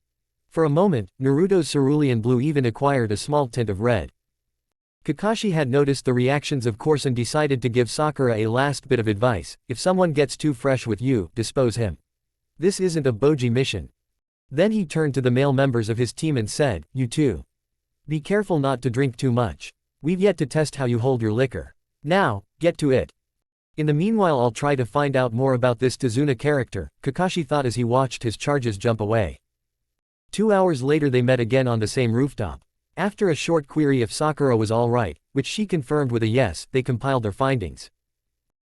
[SPEAKER 1] For a moment, Naruto's cerulean blue even acquired a small tint of red. Kakashi had noticed the reactions of course and decided to give Sakura a last bit of advice: if someone gets too fresh with you, dispose him. This isn't a boji mission. Then he turned to the male members of his team and said, "You too. Be careful not to drink too much. We've yet to test how you hold your liquor. Now, get to it. In the meanwhile I'll try to find out more about this Tazuna character," Kakashi thought as he watched his charges jump away. 2 hours later they met again on the same rooftop. After a short query if Sakura was all right, which she confirmed with a yes, they compiled their findings.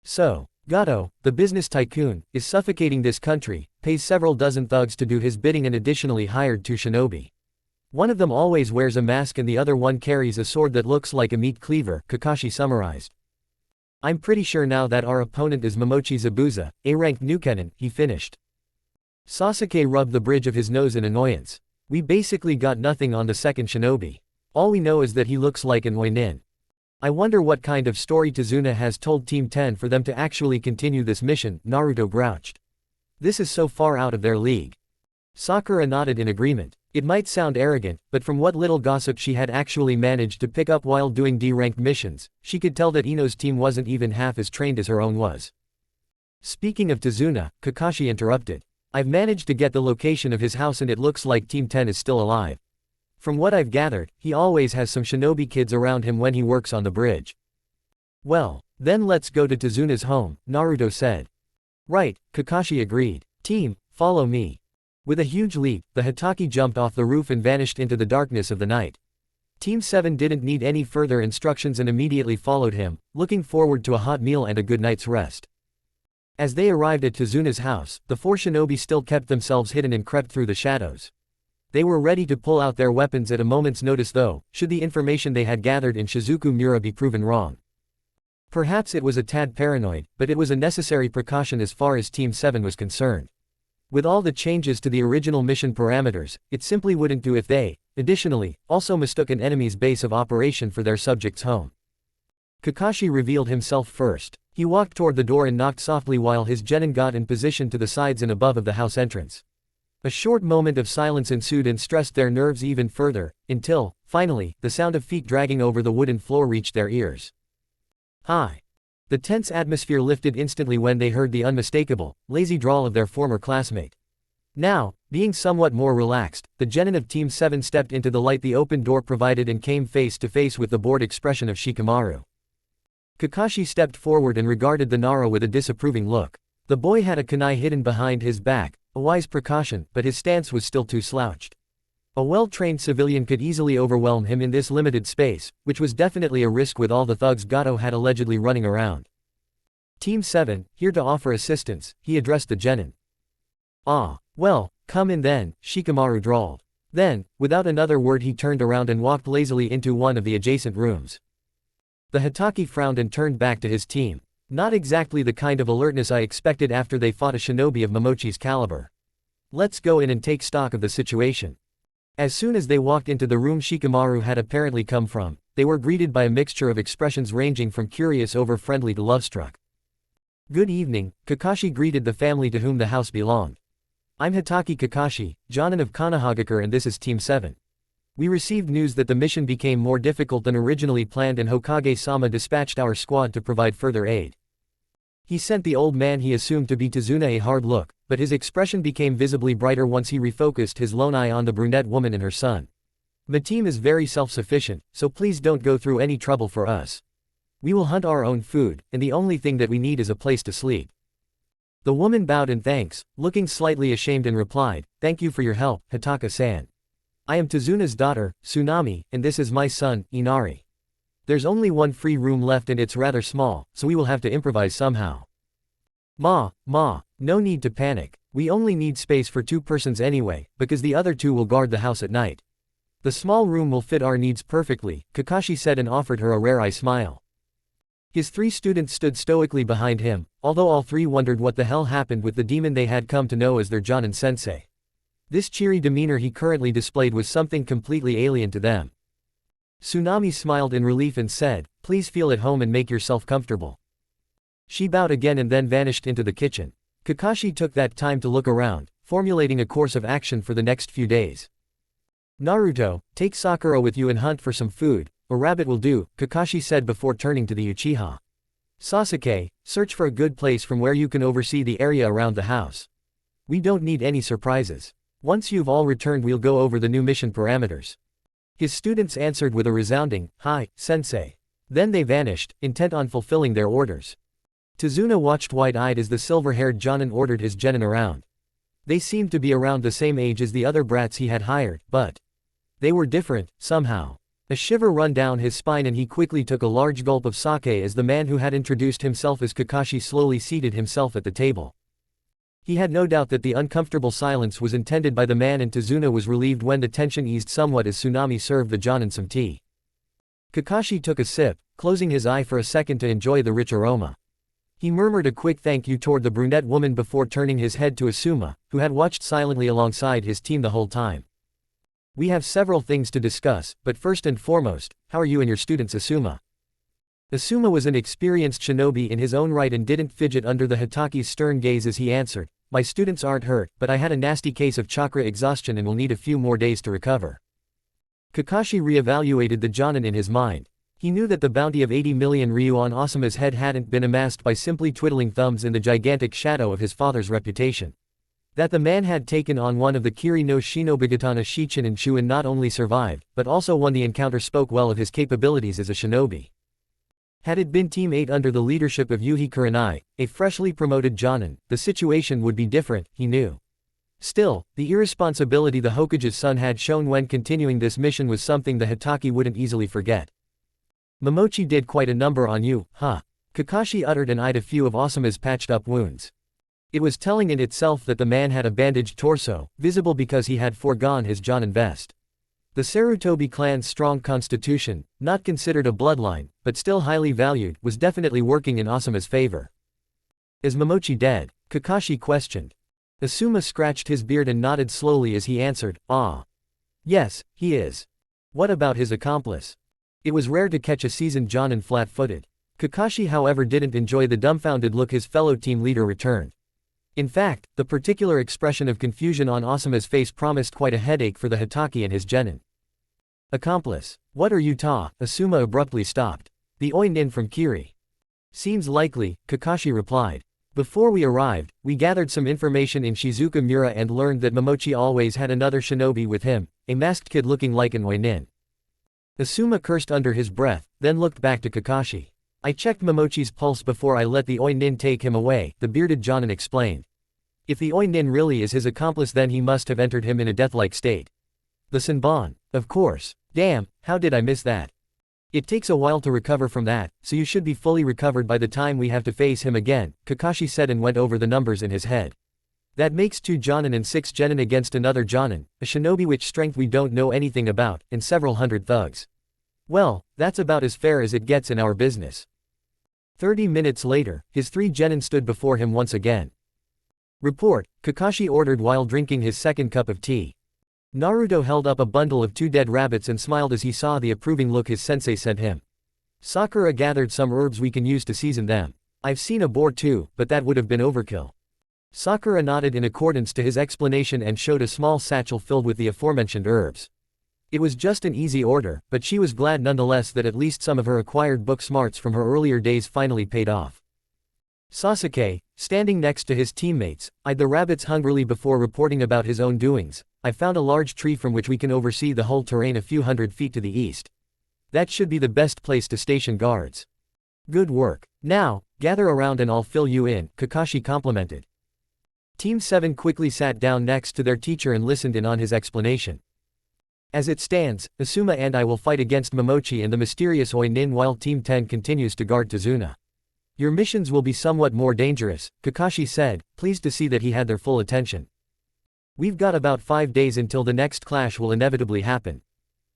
[SPEAKER 1] "So, Gato, the business tycoon, is suffocating this country, pays several dozen thugs to do his bidding and additionally hired 2 shinobi. One of them always wears a mask and the other one carries a sword that looks like a meat cleaver," Kakashi summarized. "I'm pretty sure now that our opponent is Momochi Zabuza, A-ranked Nukenin," he finished. Sasuke rubbed the bridge of his nose in annoyance. "We basically got nothing on the second shinobi. All we know is that he looks like an Oinin. I wonder what kind of story Tazuna has told Team 10 for them to actually continue this mission," Naruto grouched. "This is so far out of their league." Sakura nodded in agreement. It might sound arrogant, but from what little gossip she had actually managed to pick up while doing D-ranked missions, she could tell that Ino's team wasn't even half as trained as her own was. "Speaking of Tazuna," Kakashi interrupted. "I've managed to get the location of his house and it looks like Team 10 is still alive. From what I've gathered, he always has some shinobi kids around him when he works on the bridge." "Well, then let's go to Tazuna's home," Naruto said. "Right," Kakashi agreed. "Team, follow me." With a huge leap, the Hitaki jumped off the roof and vanished into the darkness of the night. Team 7 didn't need any further instructions and immediately followed him, looking forward to a hot meal and a good night's rest. As they arrived at Tazuna's house, the 4 shinobi still kept themselves hidden and crept through the shadows. They were ready to pull out their weapons at a moment's notice though, should the information they had gathered in Shizuku Mura be proven wrong. Perhaps it was a tad paranoid, but it was a necessary precaution as far as Team 7 was concerned. With all the changes to the original mission parameters, it simply wouldn't do if they, additionally, also mistook an enemy's base of operation for their subject's home. Kakashi revealed himself first. He walked toward the door and knocked softly while his genin got in position to the sides and above of the house entrance. A short moment of silence ensued and stressed their nerves even further, until, finally, the sound of feet dragging over the wooden floor reached their ears. Hi. The tense atmosphere lifted instantly when they heard the unmistakable, lazy drawl of their former classmate. Now, being somewhat more relaxed, the genin of Team 7 stepped into the light the open door provided and came face to face with the bored expression of Shikamaru. Kakashi stepped forward and regarded the Nara with a disapproving look. The boy had a kunai hidden behind his back, a wise precaution, but his stance was still too slouched. A well-trained civilian could easily overwhelm him in this limited space, which was definitely a risk with all the thugs Gato had allegedly running around. Team 7, here to offer assistance, he addressed the genin. Ah, well, come in then, Shikamaru drawled. Then, without another word he turned around and walked lazily into one of the adjacent rooms. The Hitaki frowned and turned back to his team. Not exactly the kind of alertness I expected after they fought a shinobi of Momochi's caliber. Let's go in and take stock of the situation. As soon as they walked into the room Shikamaru had apparently come from, they were greeted by a mixture of expressions ranging from curious over friendly to love-struck. Good evening, Kakashi greeted the family to whom the house belonged. I'm Hitaki Kakashi, Jonin of Konohagakure, and this is Team 7. We received news that the mission became more difficult than originally planned and Hokage-sama dispatched our squad to provide further aid. He sent the old man he assumed to be Tazuna a hard look, but his expression became visibly brighter once he refocused his lone eye on the brunette woman and her son. My team is very self-sufficient, so please don't go through any trouble for us. We will hunt our own food, and the only thing that we need is a place to sleep. The woman bowed in thanks, looking slightly ashamed and replied, Thank you for your help, Hitaka-san. I am Tazuna's daughter, Tsunami, and this is my son, Inari. There's only one free room left and it's rather small, so we will have to improvise somehow. Ma, no need to panic. We only need space for 2 persons anyway, because the other 2 will guard the house at night. The small room will fit our needs perfectly, Kakashi said and offered her a rare-eye smile. His 3 students stood stoically behind him, although all 3 wondered what the hell happened with the demon they had come to know as their Jonin sensei. This cheery demeanor he currently displayed was something completely alien to them. Tsunami smiled in relief and said, Please feel at home and make yourself comfortable. She bowed again and then vanished into the kitchen. Kakashi took that time to look around, formulating a course of action for the next few days. Naruto, take Sakura with you and hunt for some food. A rabbit will do, Kakashi said before turning to the Uchiha. Sasuke, search for a good place from where you can oversee the area around the house. We don't need any surprises. Once you've all returned we'll go over the new mission parameters. His students answered with a resounding, Hi, sensei. Then they vanished, intent on fulfilling their orders. Tazuna watched wide-eyed as the silver-haired Jonin ordered his genin around. They seemed to be around the same age as the other brats he had hired, but they were different, somehow. A shiver ran down his spine and he quickly took a large gulp of sake as the man who had introduced himself as Kakashi slowly seated himself at the table. He had no doubt that the uncomfortable silence was intended by the man and Tazuna was relieved when the tension eased somewhat as Tsunami served the Jonin some tea. Kakashi took a sip, closing his eye for a second to enjoy the rich aroma. He murmured a quick thank you toward the brunette woman before turning his head to Asuma, who had watched silently alongside his team the whole time. We have several things to discuss, but first and foremost, how are you and your students, Asuma? Asuma was an experienced shinobi in his own right and didn't fidget under the Hitaki's stern gaze as he answered, My students aren't hurt, but I had a nasty case of chakra exhaustion and will need a few more days to recover. Kakashi re-evaluated the Jonin in his mind. He knew that the bounty of 80 million ryu on Asuma's head hadn't been amassed by simply twiddling thumbs in the gigantic shadow of his father's reputation. That the man had taken on one of the Kiri no Shinobigatana Shichen and Shu and not only survived, but also won the encounter spoke well of his capabilities as a shinobi. Had it been Team 8 under the leadership of Yuhi Kurenai, a freshly promoted Jonin, the situation would be different, he knew. Still, the irresponsibility the Hokage's son had shown when continuing this mission was something the Hitaki wouldn't easily forget. Momochi did quite a number on you, huh? Kakashi uttered and eyed a few of Asuma's patched-up wounds. It was telling in itself that the man had a bandaged torso, visible because he had foregone his Jonin vest. The Sarutobi clan's strong constitution, not considered a bloodline, but still highly valued, was definitely working in Asuma's favor. Is Momochi dead? Kakashi questioned. Asuma scratched his beard and nodded slowly as he answered, ah. Yes, he is. What about his accomplice? It was rare to catch a seasoned Jonin flat-footed. Kakashi however didn't enjoy the dumbfounded look his fellow team leader returned. In fact, the particular expression of confusion on Asuma's face promised quite a headache for the Hitaki and his genin. Accomplice. What are you Asuma abruptly stopped. The Oi Nin from Kiri. Seems likely, Kakashi replied. Before we arrived, we gathered some information in Shizuka Mura and learned that Momochi always had another shinobi with him, a masked kid looking like an Oi Nin. Asuma cursed under his breath, then looked back to Kakashi. I checked Momochi's pulse before I let the Oi Nin take him away, the bearded Jonin explained. If the Oi Nin really is his accomplice, then he must have entered him in a death-like state. The Senbon. Of course. Damn, how did I miss that? It takes a while to recover from that, so you should be fully recovered by the time we have to face him again, Kakashi said and went over the numbers in his head. That makes 2 Jonin and 6 genin against another Jonin, a shinobi which strength we don't know anything about, and several hundred thugs. Well, that's about as fair as it gets in our business. 30 minutes later, his 3 genin stood before him once again. Report, Kakashi ordered while drinking his second cup of tea. Naruto held up a bundle of 2 dead rabbits and smiled as he saw the approving look his sensei sent him. Sakura gathered some herbs we can use to season them. I've seen a boar too, but that would have been overkill. Sakura nodded in accordance to his explanation and showed a small satchel filled with the aforementioned herbs. It was just an easy order, but she was glad nonetheless that at least some of her acquired book smarts from her earlier days finally paid off. Sasuke, standing next to his teammates, eyed the rabbits hungrily before reporting about his own doings. I found a large tree from which we can oversee the whole terrain a few hundred feet to the east. That should be the best place to station guards. Good work. Now, gather around and I'll fill you in, Kakashi complimented. Team 7 quickly sat down next to their teacher and listened in on his explanation. As it stands, Asuma and I will fight against Momochi and the mysterious Oi Nin while Team 10 continues to guard Tazuna. Your missions will be somewhat more dangerous, Kakashi said, pleased to see that he had their full attention. We've got about 5 days until the next clash will inevitably happen.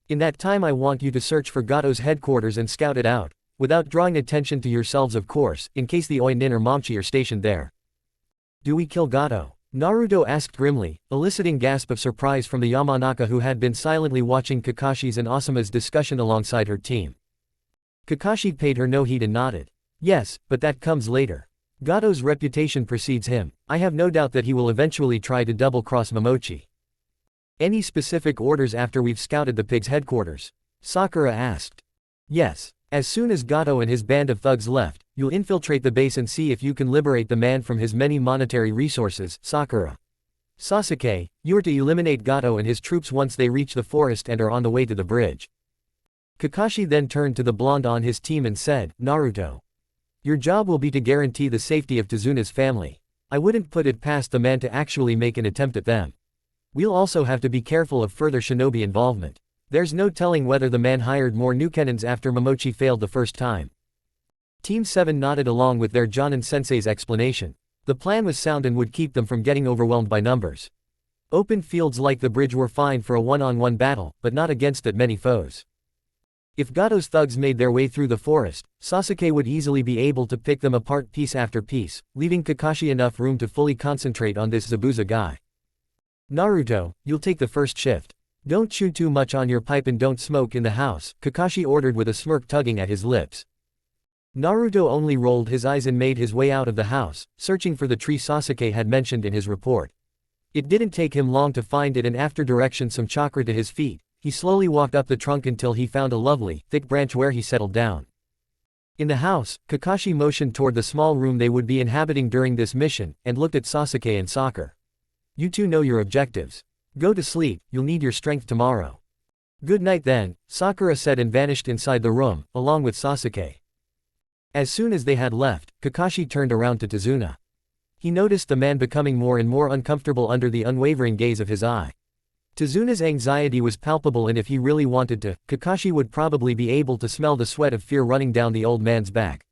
[SPEAKER 1] In that time I want you to search for Gato's headquarters and scout it out, without drawing attention to yourselves of course, in case the Oi Nin or Momchi are stationed there. Do we kill Gato? Naruto asked grimly, eliciting gasp of surprise from the Yamanaka who had been silently watching Kakashi's and Asuma's discussion alongside her team. Kakashi paid her no heed and nodded. Yes, but that comes later. Gato's reputation precedes him. I have no doubt that he will eventually try to double-cross Momochi. Any specific orders after we've scouted the pig's headquarters? Sakura asked. Yes. As soon as Gato and his band of thugs left, you'll infiltrate the base and see if you can liberate the man from his many monetary resources, Sakura. Sasuke, you are to eliminate Gato and his troops once they reach the forest and are on the way to the bridge. Kakashi then turned to the blonde on his team and said, Naruto. Your job will be to guarantee the safety of Tazuna's family. I wouldn't put it past the man to actually make an attempt at them. We'll also have to be careful of further shinobi involvement. There's no telling whether the man hired more new Kenins after Momochi failed the first time. Team 7 nodded along with their Jonin sensei's explanation. The plan was sound and would keep them from getting overwhelmed by numbers. Open fields like the bridge were fine for a one-on-one battle, but not against that many foes. If Gato's thugs made their way through the forest, Sasuke would easily be able to pick them apart piece after piece, leaving Kakashi enough room to fully concentrate on this Zabuza guy. Naruto, you'll take the first shift. Don't chew too much on your pipe and don't smoke in the house, Kakashi ordered with a smirk tugging at his lips. Naruto only rolled his eyes and made his way out of the house, searching for the tree Sasuke had mentioned in his report. It didn't take him long to find it and after direction some chakra to his feet, he slowly walked up the trunk until he found a lovely, thick branch where he settled down. In the house, Kakashi motioned toward the small room they would be inhabiting during this mission, and looked at Sasuke and Sakura. You two know your objectives. Go to sleep, you'll need your strength tomorrow. Good night then, Sakura said and vanished inside the room, along with Sasuke. As soon as they had left, Kakashi turned around to Tazuna. He noticed the man becoming more and more uncomfortable under the unwavering gaze of his eye. Tazuna's anxiety was palpable and if he really wanted to, Kakashi would probably be able to smell the sweat of fear running down the old man's back.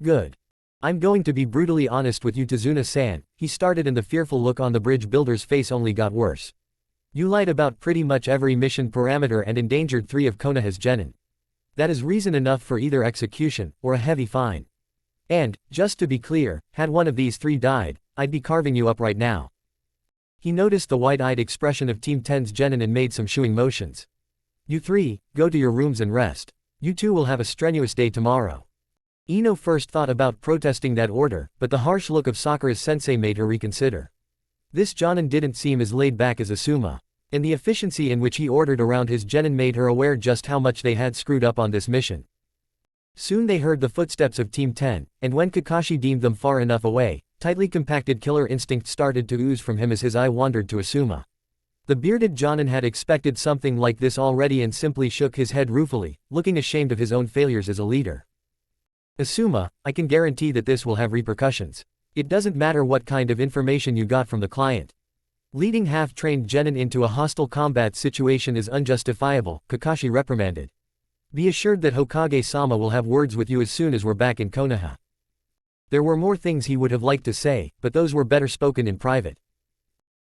[SPEAKER 1] Good. I'm going to be brutally honest with you, Tazuna-san, he started, and the fearful look on the bridge builder's face only got worse. You lied about pretty much every mission parameter and endangered 3 of Konoha's genin. That is reason enough for either execution, or a heavy fine. And, just to be clear, had one of these 3 died, I'd be carving you up right now. He noticed the wide-eyed expression of Team 10's genin and made some shooing motions. You 3, go to your rooms and rest. You 2 will have a strenuous day tomorrow. Ino first thought about protesting that order, but the harsh look of Sakura's sensei made her reconsider. This Jonin didn't seem as laid back as Asuma, and the efficiency in which he ordered around his genin made her aware just how much they had screwed up on this mission. Soon they heard the footsteps of Team 10, and when Kakashi deemed them far enough away, tightly compacted killer instinct started to ooze from him as his eye wandered to Asuma. The bearded Jonin had expected something like this already and simply shook his head ruefully, looking ashamed of his own failures as a leader. Asuma, I can guarantee that this will have repercussions. It doesn't matter what kind of information you got from the client. Leading half-trained genin into a hostile combat situation is unjustifiable, Kakashi reprimanded. Be assured that Hokage-sama will have words with you as soon as we're back in Konoha. There were more things he would have liked to say, but those were better spoken in private.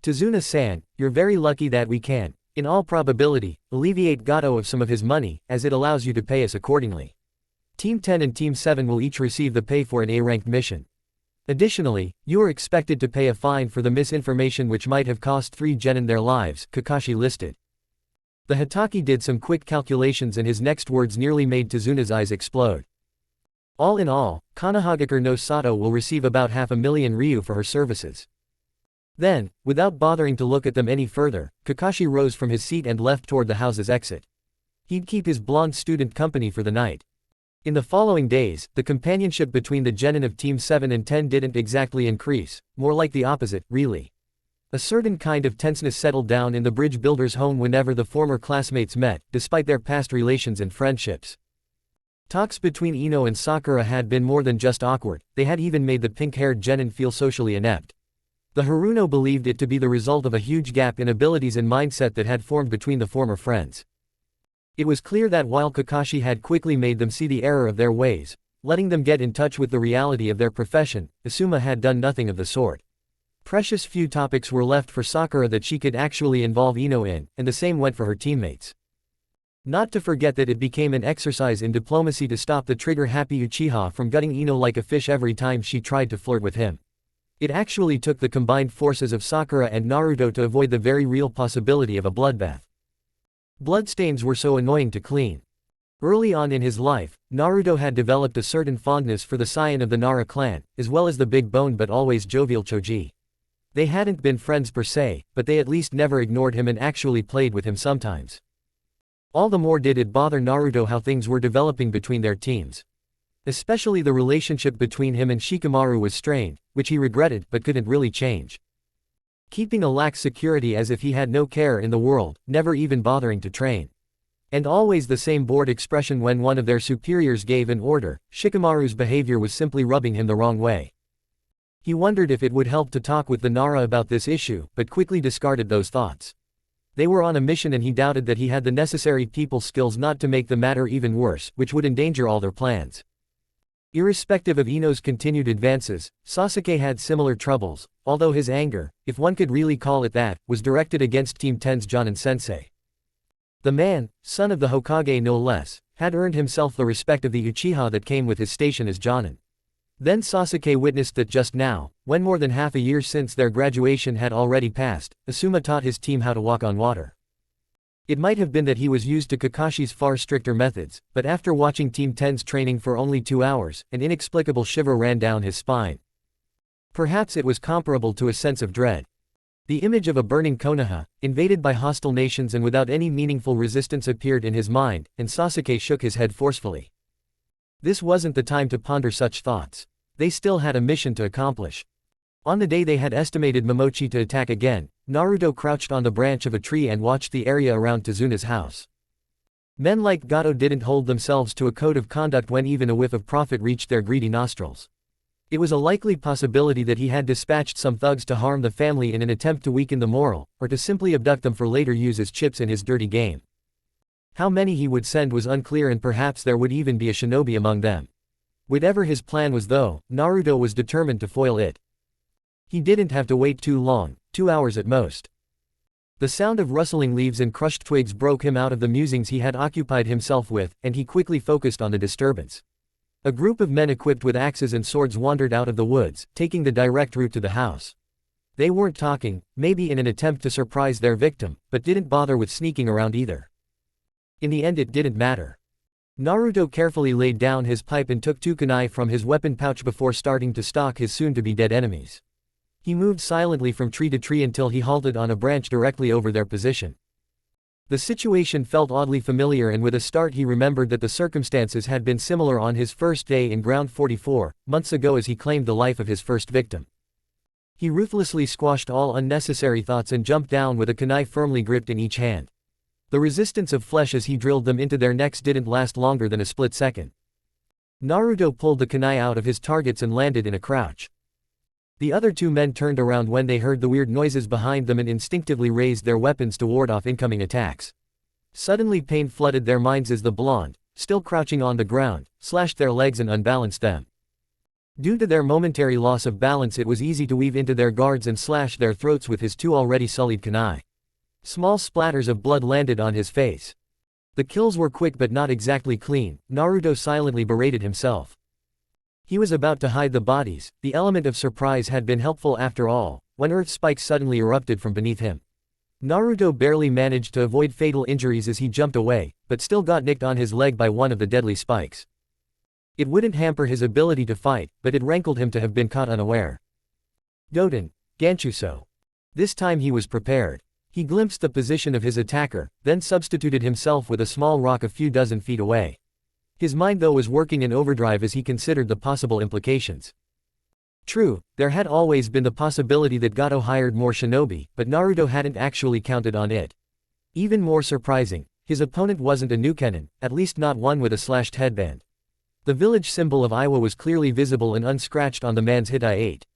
[SPEAKER 1] Tazuna-san, you're very lucky that we can, in all probability, alleviate Gato of some of his money, as it allows you to pay us accordingly. Team 10 and Team 7 will each receive the pay for an A-ranked mission. Additionally, you are expected to pay a fine for the misinformation which might have cost 3 genin their lives, Kakashi listed. The Hitaki did some quick calculations and his next words nearly made Tazuna's eyes explode. All in all, Konohagakure no Sato will receive about 500,000 ryu for her services. Then, without bothering to look at them any further, Kakashi rose from his seat and left toward the house's exit. He'd keep his blonde student company for the night. In the following days, the companionship between the genin of Team 7 and 10 didn't exactly increase, more like the opposite, really. A certain kind of tenseness settled down in the bridge builder's home whenever the former classmates met, despite their past relations and friendships. Talks between Ino and Sakura had been more than just awkward, they had even made the pink-haired genin feel socially inept. The Haruno believed it to be the result of a huge gap in abilities and mindset that had formed between the former friends. It was clear that while Kakashi had quickly made them see the error of their ways, letting them get in touch with the reality of their profession, Asuma had done nothing of the sort. Precious few topics were left for Sakura that she could actually involve Ino in, and the same went for her teammates. Not to forget that it became an exercise in diplomacy to stop the trigger-happy Uchiha from gutting Ino like a fish every time she tried to flirt with him. It actually took the combined forces of Sakura and Naruto to avoid the very real possibility of a bloodbath. Bloodstains were so annoying to clean. Early on in his life, Naruto had developed a certain fondness for the scion of the Nara clan, as well as the big-boned but always jovial Choji. They hadn't been friends per se, but they at least never ignored him and actually played with him sometimes. All the more did it bother Naruto how things were developing between their teams. Especially the relationship between him and Shikamaru was strained, which he regretted but couldn't really change. Keeping a lax security as if he had no care in the world, never even bothering to train. And always the same bored expression when one of their superiors gave an order, Shikamaru's behavior was simply rubbing him the wrong way. He wondered if it would help to talk with the Nara about this issue, but quickly discarded those thoughts. They were on a mission and he doubted that he had the necessary people skills not to make the matter even worse, which would endanger all their plans. Irrespective of Ino's continued advances, Sasuke had similar troubles, although his anger, if one could really call it that, was directed against Team 10's Jonin-sensei. The man, son of the Hokage no less, had earned himself the respect of the Uchiha that came with his station as Jonin. Then Sasuke witnessed that just now, when more than half a year since their graduation had already passed, Asuma taught his team how to walk on water. It might have been that he was used to Kakashi's far stricter methods, but after watching Team 10's training for only 2 hours, an inexplicable shiver ran down his spine. Perhaps it was comparable to a sense of dread. The image of a burning Konoha, invaded by hostile nations and without any meaningful resistance appeared in his mind, and Sasuke shook his head forcefully. This wasn't the time to ponder such thoughts. They still had a mission to accomplish. On the day they had estimated Momochi to attack again, Naruto crouched on the branch of a tree and watched the area around Tazuna's house. Men like Gato didn't hold themselves to a code of conduct when even a whiff of profit reached their greedy nostrils. It was a likely possibility that he had dispatched some thugs to harm the family in an attempt to weaken the moral, or to simply abduct them for later use as chips in his dirty game. How many he would send was unclear and perhaps there would even be a shinobi among them. Whatever his plan was though, Naruto was determined to foil it. He didn't have to wait too long, 2 hours at most. The sound of rustling leaves and crushed twigs broke him out of the musings he had occupied himself with, and he quickly focused on the disturbance. A group of men equipped with axes and swords wandered out of the woods, taking the direct route to the house. They weren't talking, maybe in an attempt to surprise their victim, but didn't bother with sneaking around either. In the end it didn't matter. Naruto carefully laid down his pipe and took 2 kunai from his weapon pouch before starting to stalk his soon-to-be-dead enemies. He moved silently from tree to tree until he halted on a branch directly over their position. The situation felt oddly familiar, and with a start he remembered that the circumstances had been similar on his first day in Ground 44, months ago, as he claimed the life of his first victim. He ruthlessly squashed all unnecessary thoughts and jumped down with a kunai firmly gripped in each hand. The resistance of flesh as he drilled them into their necks didn't last longer than a split second. Naruto pulled the kunai out of his targets and landed in a crouch. The other 2 men turned around when they heard the weird noises behind them and instinctively raised their weapons to ward off incoming attacks. Suddenly pain flooded their minds as the blonde, still crouching on the ground, slashed their legs and unbalanced them. Due to their momentary loss of balance, it was easy to weave into their guards and slash their throats with his 2 already sullied kunai. Small splatters of blood landed on his face. The kills were quick but not exactly clean. Naruto silently berated himself. He was about to hide the bodies. The element of surprise had been helpful after all, when earth spikes suddenly erupted from beneath him. Naruto barely managed to avoid fatal injuries as he jumped away, but still got nicked on his leg by one of the deadly spikes. It wouldn't hamper his ability to fight, but it rankled him to have been caught unaware. Doden, Ganchuso. This time he was prepared. He glimpsed the position of his attacker, then substituted himself with a small rock a few dozen feet away. His mind though was working in overdrive as he considered the possible implications. True, there had always been the possibility that Gato hired more shinobi, but Naruto hadn't actually counted on it. Even more surprising, his opponent wasn't a Nukenin, at least not one with a slashed headband. The village symbol of Iwa was clearly visible and unscratched on the man's hit.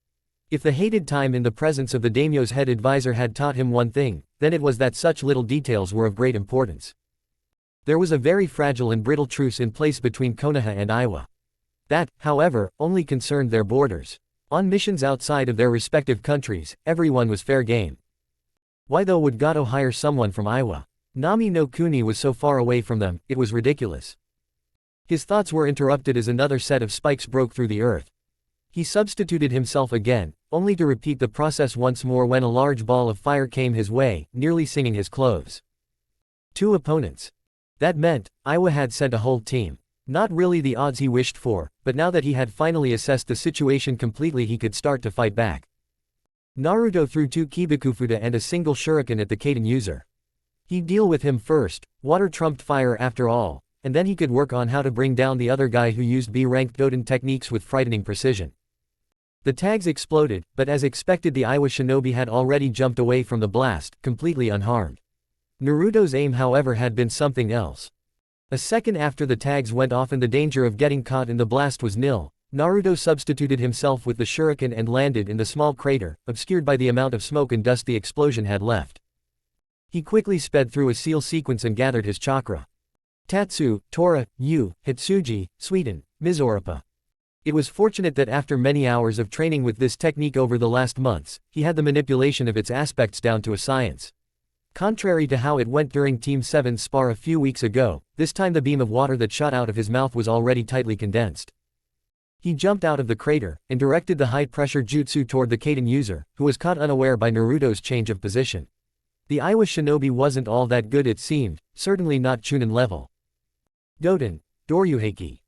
[SPEAKER 1] If the hated time in the presence of the daimyo's head advisor had taught him one thing, then it was that such little details were of great importance. There was a very fragile and brittle truce in place between Konoha and Iwa. That, however, only concerned their borders. On missions outside of their respective countries, everyone was fair game. Why though would Gato hire someone from Iwa? Nami no Kuni was so far away from them, it was ridiculous. His thoughts were interrupted as another set of spikes broke through the earth. He substituted himself again, only to repeat the process once more when a large ball of fire came his way, nearly singing his clothes. 2 opponents. That meant, Iwa had sent a whole team. Not really the odds he wished for, but now that he had finally assessed the situation completely he could start to fight back. Naruto threw 2 Kibikufuda and a single shuriken at the Kaden user. He'd deal with him first, water trumped fire after all, and then he could work on how to bring down the other guy who used B-ranked Doden techniques with frightening precision. The tags exploded, but as expected the Iwa shinobi had already jumped away from the blast, completely unharmed. Naruto's aim however had been something else. A second after the tags went off and the danger of getting caught in the blast was nil, Naruto substituted himself with the shuriken and landed in the small crater, obscured by the amount of smoke and dust the explosion had left. He quickly sped through a seal sequence and gathered his chakra. Tatsu, Tora, Yu, Hitsuji, Suiten, Mizorupa. It was fortunate that after many hours of training with this technique over the last months, he had the manipulation of its aspects down to a science. Contrary to how it went during Team 7's spar a few weeks ago, this time the beam of water that shot out of his mouth was already tightly condensed. He jumped out of the crater, and directed the high-pressure jutsu toward the Kaden user, who was caught unaware by Naruto's change of position. The Iwa shinobi wasn't all that good it seemed, certainly not Chunin level. Doden, Doryuheiki.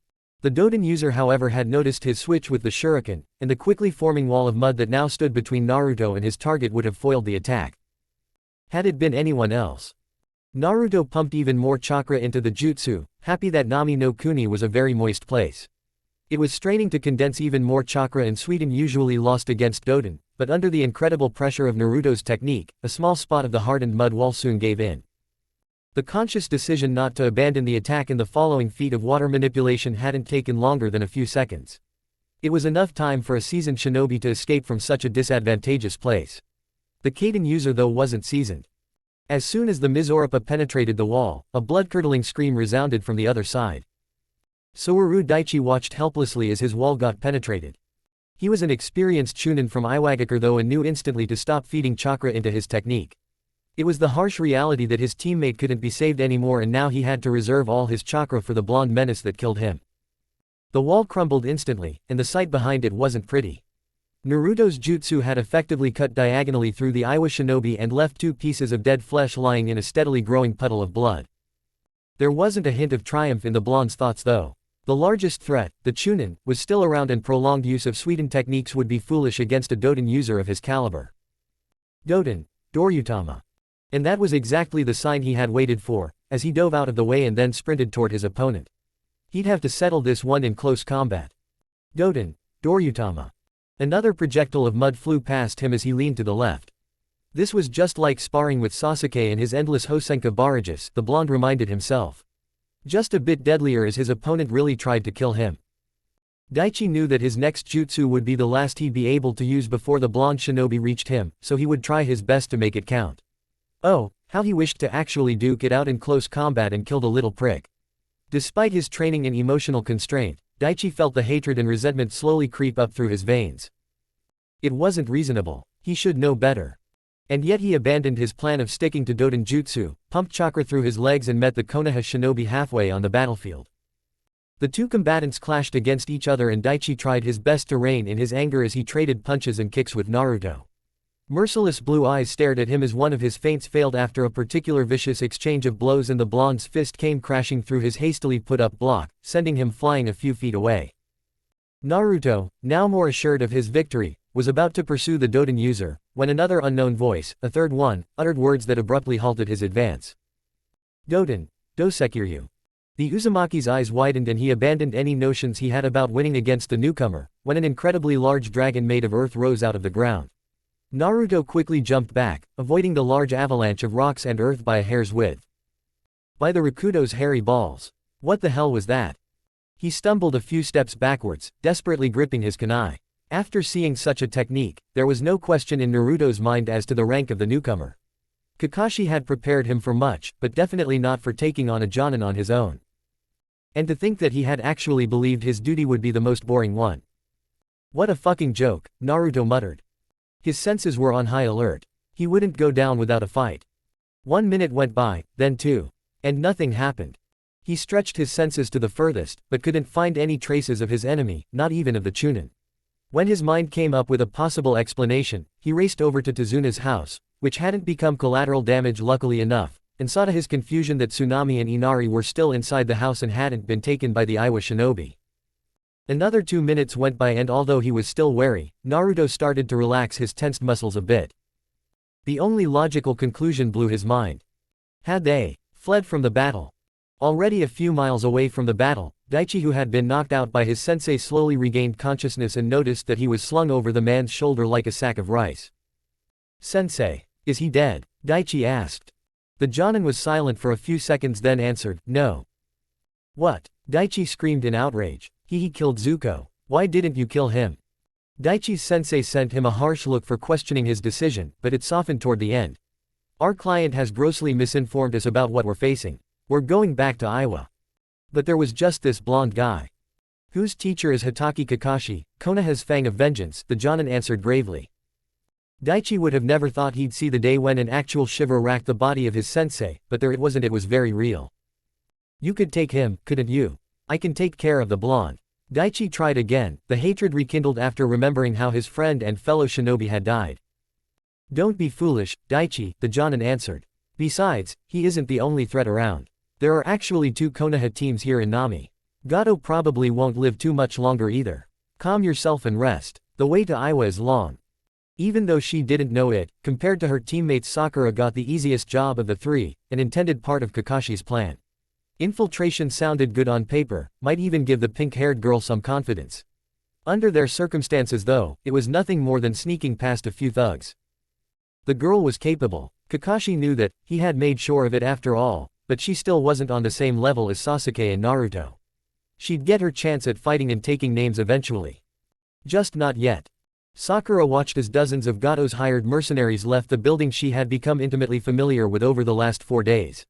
[SPEAKER 1] The Doden user however had noticed his switch with the shuriken, and the quickly forming wall of mud that now stood between Naruto and his target would have foiled the attack. Had it been anyone else. Naruto pumped even more chakra into the jutsu, happy that Nami no Kuni was a very moist place. It was straining to condense even more chakra, and Suiten usually lost against Doden, but under the incredible pressure of Naruto's technique, a small spot of the hardened mud wall soon gave in. The conscious decision not to abandon the attack in the following feat of water manipulation hadn't taken longer than a few seconds. It was enough time for a seasoned shinobi to escape from such a disadvantageous place. The Kaden user though wasn't seasoned. As soon as the Mizorupa penetrated the wall, a blood-curdling scream resounded from the other side. Soaru Daichi watched helplessly as his wall got penetrated. He was an experienced chunin from Iwagakure though and knew instantly to stop feeding chakra into his technique. It was the harsh reality that his teammate couldn't be saved anymore and now he had to reserve all his chakra for the blonde menace that killed him. The wall crumbled instantly, and the sight behind it wasn't pretty. Naruto's jutsu had effectively cut diagonally through the Iwa shinobi and left 2 pieces of dead flesh lying in a steadily growing puddle of blood. There wasn't a hint of triumph in the blonde's thoughts though. The largest threat, the chunin, was still around and prolonged use of sweetened techniques would be foolish against a Doten user of his caliber. Doten, Doryutama. And that was exactly the sign he had waited for, as he dove out of the way and then sprinted toward his opponent. He'd have to settle this one in close combat. Doten, Doryutama. Another projectile of mud flew past him as he leaned to the left. This was just like sparring with Sasuke and his endless Hosenka barrages, the blonde reminded himself. Just a bit deadlier as his opponent really tried to kill him. Daichi knew that his next jutsu would be the last he'd be able to use before the blonde shinobi reached him, so he would try his best to make it count. Oh, how he wished to actually duke it out in close combat and kill the little prick. Despite his training and emotional constraint, Daichi felt the hatred and resentment slowly creep up through his veins. It wasn't reasonable. He should know better. And yet he abandoned his plan of sticking to Doten Jutsu, pumped chakra through his legs and met the Konoha shinobi halfway on the battlefield. The 2 combatants clashed against each other and Daichi tried his best to rein in his anger as he traded punches and kicks with Naruto. Merciless blue eyes stared at him as one of his feints failed after a particular vicious exchange of blows and the blonde's fist came crashing through his hastily put up block, sending him flying a few feet away. Naruto, now more assured of his victory, was about to pursue the Doten user, when another unknown voice, a third one, uttered words that abruptly halted his advance. Doten, Dosekiryu. The Uzumaki's eyes widened and he abandoned any notions he had about winning against the newcomer, when an incredibly large dragon made of earth rose out of the ground. Naruto quickly jumped back, avoiding the large avalanche of rocks and earth by a hair's width. By the Rakudo's hairy balls. What the hell was that? He stumbled a few steps backwards, desperately gripping his kunai. After seeing such a technique, there was no question in Naruto's mind as to the rank of the newcomer. Kakashi had prepared him for much, but definitely not for taking on a jonin on his own. And to think that he had actually believed his duty would be the most boring one. What a fucking joke, Naruto muttered. His senses were on high alert. He wouldn't go down without a fight. 1 minute went by, then 2. And nothing happened. He stretched his senses to the furthest, but couldn't find any traces of his enemy, not even of the chunin. When his mind came up with a possible explanation, he raced over to Tazuna's house, which hadn't become collateral damage luckily enough, and saw to his confusion that Tsunami and Inari were still inside the house and hadn't been taken by the Iwa shinobi. Another 2 minutes went by and although he was still wary, Naruto started to relax his tensed muscles a bit. The only logical conclusion blew his mind. Had they fled from the battle? Already a few miles away from the battle, Daichi, who had been knocked out by his sensei, slowly regained consciousness and noticed that he was slung over the man's shoulder like a sack of rice. "Sensei, is he dead?" Daichi asked. The jonin was silent for a few seconds then answered, "No." "What?" Daichi screamed in outrage. He killed Zuko. Why didn't you kill him?" Daichi's sensei sent him a harsh look for questioning his decision, but it softened toward the end. "Our client has grossly misinformed us about what we're facing. We're going back to Iwa. But there was just this blonde guy." "Whose teacher is Hitaki Kakashi, Konoha's Fang of Vengeance," the jonin answered gravely. Daichi would have never thought he'd see the day when an actual shiver racked the body of his sensei, but there it wasn't, it was very real. "You could take him, couldn't you? I can take care of the blonde." Daichi tried again, the hatred rekindled after remembering how his friend and fellow shinobi had died. "Don't be foolish, Daichi," the jonin answered. "Besides, he isn't the only threat around. There are actually 2 Konoha teams here in Nami. Gato probably won't live too much longer either. Calm yourself and rest. The way to Iwa is long." Even though she didn't know it, compared to her teammates, Sakura got the easiest job of the 3, an intended part of Kakashi's plan. Infiltration sounded good on paper, might even give the pink-haired girl some confidence. Under their circumstances though, it was nothing more than sneaking past a few thugs. The girl was capable. Kakashi knew that, he had made sure of it after all, but she still wasn't on the same level as Sasuke and Naruto. She'd get her chance at fighting and taking names eventually. Just not yet. Sakura watched as dozens of Gato's hired mercenaries left the building she had become intimately familiar with over the last 4 days.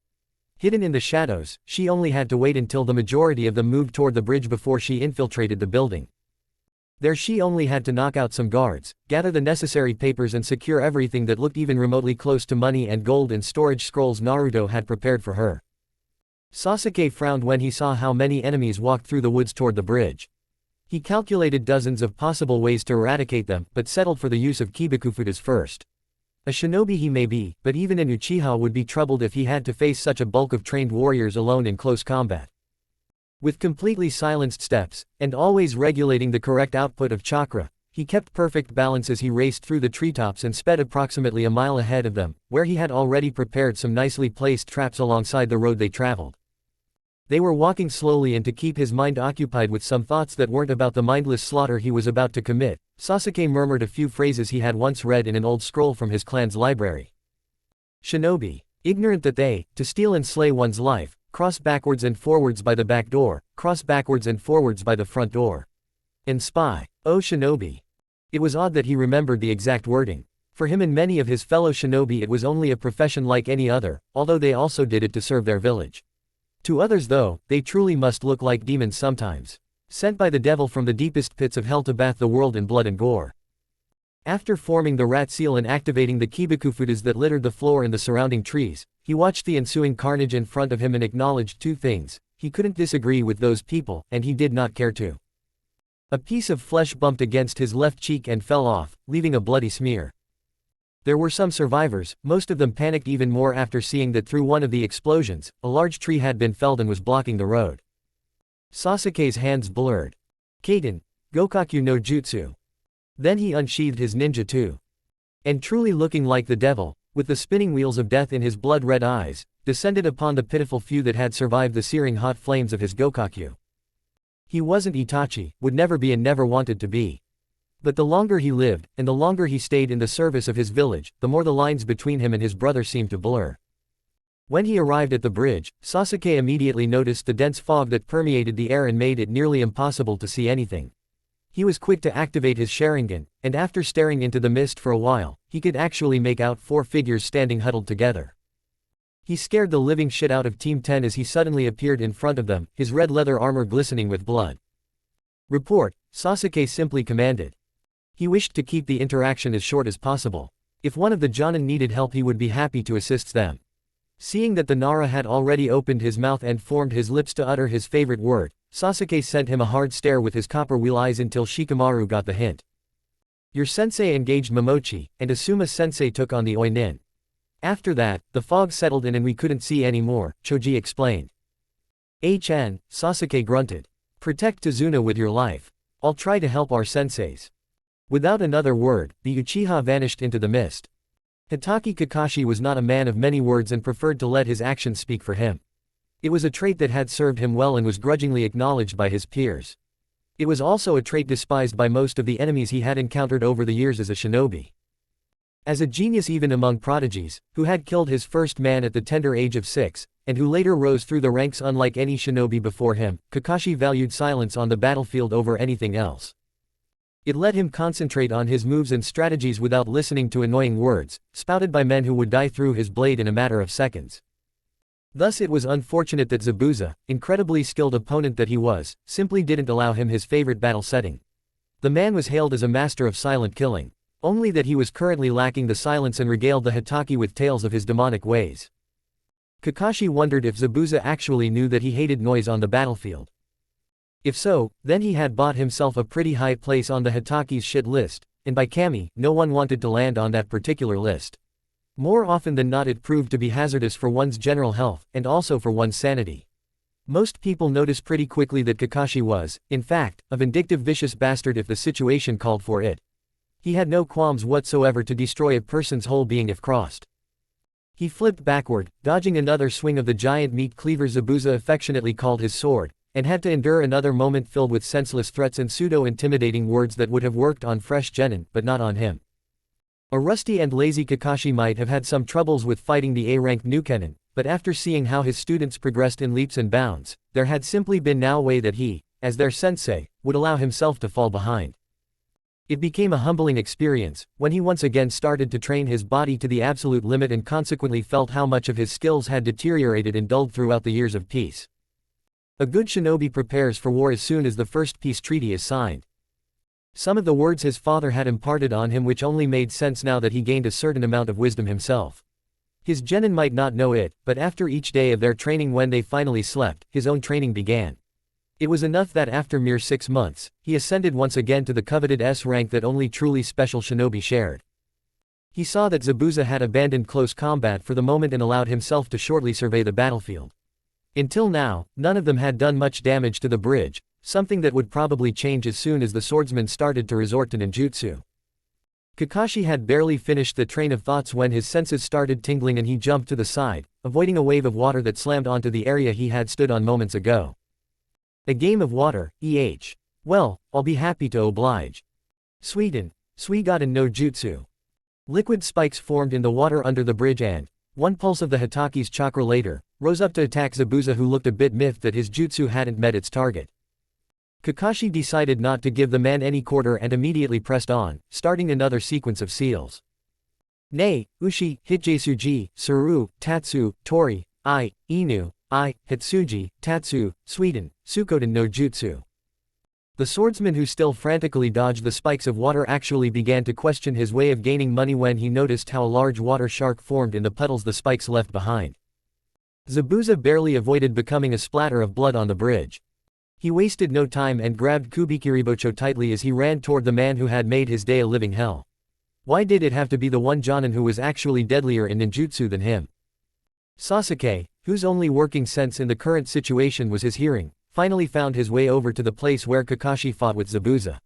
[SPEAKER 1] Hidden in the shadows, she only had to wait until the majority of them moved toward the bridge before she infiltrated the building. There she only had to knock out some guards, gather the necessary papers and secure everything that looked even remotely close to money and gold and storage scrolls Naruto had prepared for her. Sasuke frowned when he saw how many enemies walked through the woods toward the bridge. He calculated dozens of possible ways to eradicate them, but settled for the use of Kibikufudas first. A shinobi he may be, but even an Uchiha would be troubled if he had to face such a bulk of trained warriors alone in close combat. With completely silenced steps, and always regulating the correct output of chakra, he kept perfect balance as he raced through the treetops and sped approximately a mile ahead of them, where he had already prepared some nicely placed traps alongside the road they traveled. They were walking slowly, and to keep his mind occupied with some thoughts that weren't about the mindless slaughter he was about to commit, Sasuke murmured a few phrases he had once read in an old scroll from his clan's library. Shinobi, ignorant that they, to steal and slay one's life, cross backwards and forwards by the back door, cross backwards and forwards by the front door. And spy, oh shinobi. It was odd that he remembered the exact wording. For him and many of his fellow shinobi it was only a profession like any other, although they also did it to serve their village. To others though, they truly must look like demons sometimes. Sent by the devil from the deepest pits of hell to bath the world in blood and gore. After forming the rat seal and activating the Kibikufudas that littered the floor and the surrounding trees, he watched the ensuing carnage in front of him and acknowledged two things: he couldn't disagree with those people, and he did not care to. A piece of flesh bumped against his left cheek and fell off, leaving a bloody smear. There were some survivors, most of them panicked even more after seeing that through one of the explosions, a large tree had been felled and was blocking the road. Sasuke's hands blurred. Kaiten, Gokaku no Jutsu. Then he unsheathed his ninja too. And truly looking like the devil, with the spinning wheels of death in his blood-red eyes, descended upon the pitiful few that had survived the searing hot flames of his Gokaku. He wasn't Itachi, would never be and never wanted to be. But the longer he lived, and the longer he stayed in the service of his village, the more the lines between him and his brother seemed to blur. When he arrived at the bridge, Sasuke immediately noticed the dense fog that permeated the air and made it nearly impossible to see anything. He was quick to activate his Sharingan, and after staring into the mist for a while, he could actually make out 4 figures standing huddled together. He scared the living shit out of Team 10 as he suddenly appeared in front of them, his red leather armor glistening with blood. "Report," Sasuke simply commanded. He wished to keep the interaction as short as possible. If one of the Jonin needed help he would be happy to assist them. Seeing that the Nara had already opened his mouth and formed his lips to utter his favorite word, Sasuke sent him a hard stare with his copper wheel eyes until Shikamaru got the hint. Your sensei engaged Momochi, and Asuma sensei took on the Oinin. After that, the fog settled in and we couldn't see anymore, Choji explained. HN, Sasuke grunted. Protect Tazuna with your life. I'll try to help our senseis. Without another word, the Uchiha vanished into the mist. Hitaki Kakashi was not a man of many words and preferred to let his actions speak for him. It was a trait that had served him well and was grudgingly acknowledged by his peers. It was also a trait despised by most of the enemies he had encountered over the years as a shinobi. As a genius even among prodigies, who had killed his first man at the tender age of 6, and who later rose through the ranks unlike any shinobi before him, Kakashi valued silence on the battlefield over anything else. It let him concentrate on his moves and strategies without listening to annoying words, spouted by men who would die through his blade in a matter of seconds. Thus it was unfortunate that Zabuza, incredibly skilled opponent that he was, simply didn't allow him his favorite battle setting. The man was hailed as a master of silent killing. Only that he was currently lacking the silence and regaled the Hitaki with tales of his demonic ways. Kakashi wondered if Zabuza actually knew that he hated noise on the battlefield. If so, then he had bought himself a pretty high place on the Hitaki's shit list, and by Kami, no one wanted to land on that particular list. More often than not it proved to be hazardous for one's general health, and also for one's sanity. Most people noticed pretty quickly that Kakashi was, in fact, a vindictive vicious bastard if the situation called for it. He had no qualms whatsoever to destroy a person's whole being if crossed. He flipped backward, dodging another swing of the giant meat cleaver Zabuza affectionately called his sword, and had to endure another moment filled with senseless threats and pseudo-intimidating words that would have worked on fresh genin, but not on him. A rusty and lazy Kakashi might have had some troubles with fighting the A-rank Nukenin, but after seeing how his students progressed in leaps and bounds, there had simply been no way that he, as their sensei, would allow himself to fall behind. It became a humbling experience, when he once again started to train his body to the absolute limit and consequently felt how much of his skills had deteriorated and dulled throughout the years of peace. A good shinobi prepares for war as soon as the first peace treaty is signed. Some of the words his father had imparted on him which only made sense now that he gained a certain amount of wisdom himself. His genin might not know it, but after each day of their training when they finally slept, his own training began. It was enough that after mere 6 months, he ascended once again to the coveted S rank that only truly special shinobi shared. He saw that Zabuza had abandoned close combat for the moment and allowed himself to shortly survey the battlefield. Until now, none of them had done much damage to the bridge, something that would probably change as soon as the swordsman started to resort to ninjutsu. Kakashi had barely finished the train of thoughts when his senses started tingling and he jumped to the side, avoiding a wave of water that slammed onto the area he had stood on moments ago. A game of water, Well, I'll be happy to oblige. Suigaten no jutsu. Liquid spikes formed in the water under the bridge and, one pulse of the Hitaki's chakra later, rose up to attack Zabuza who looked a bit miffed that his jutsu hadn't met its target. Kakashi decided not to give the man any quarter and immediately pressed on, starting another sequence of seals. Nei, Ushi, Hitjesuji, Suru, Tatsu, Tori, Inu, Hitsuji, Tatsu, Sukoden no Jutsu. The swordsman who still frantically dodged the spikes of water actually began to question his way of gaining money when he noticed how a large water shark formed in the puddles the spikes left behind. Zabuza barely avoided becoming a splatter of blood on the bridge. He wasted no time and grabbed Kubikiribocho tightly as he ran toward the man who had made his day a living hell. Why did it have to be the one jonin who was actually deadlier in ninjutsu than him? Sasuke, whose only working sense in the current situation was his hearing, finally found his way over to the place where Kakashi fought with Zabuza.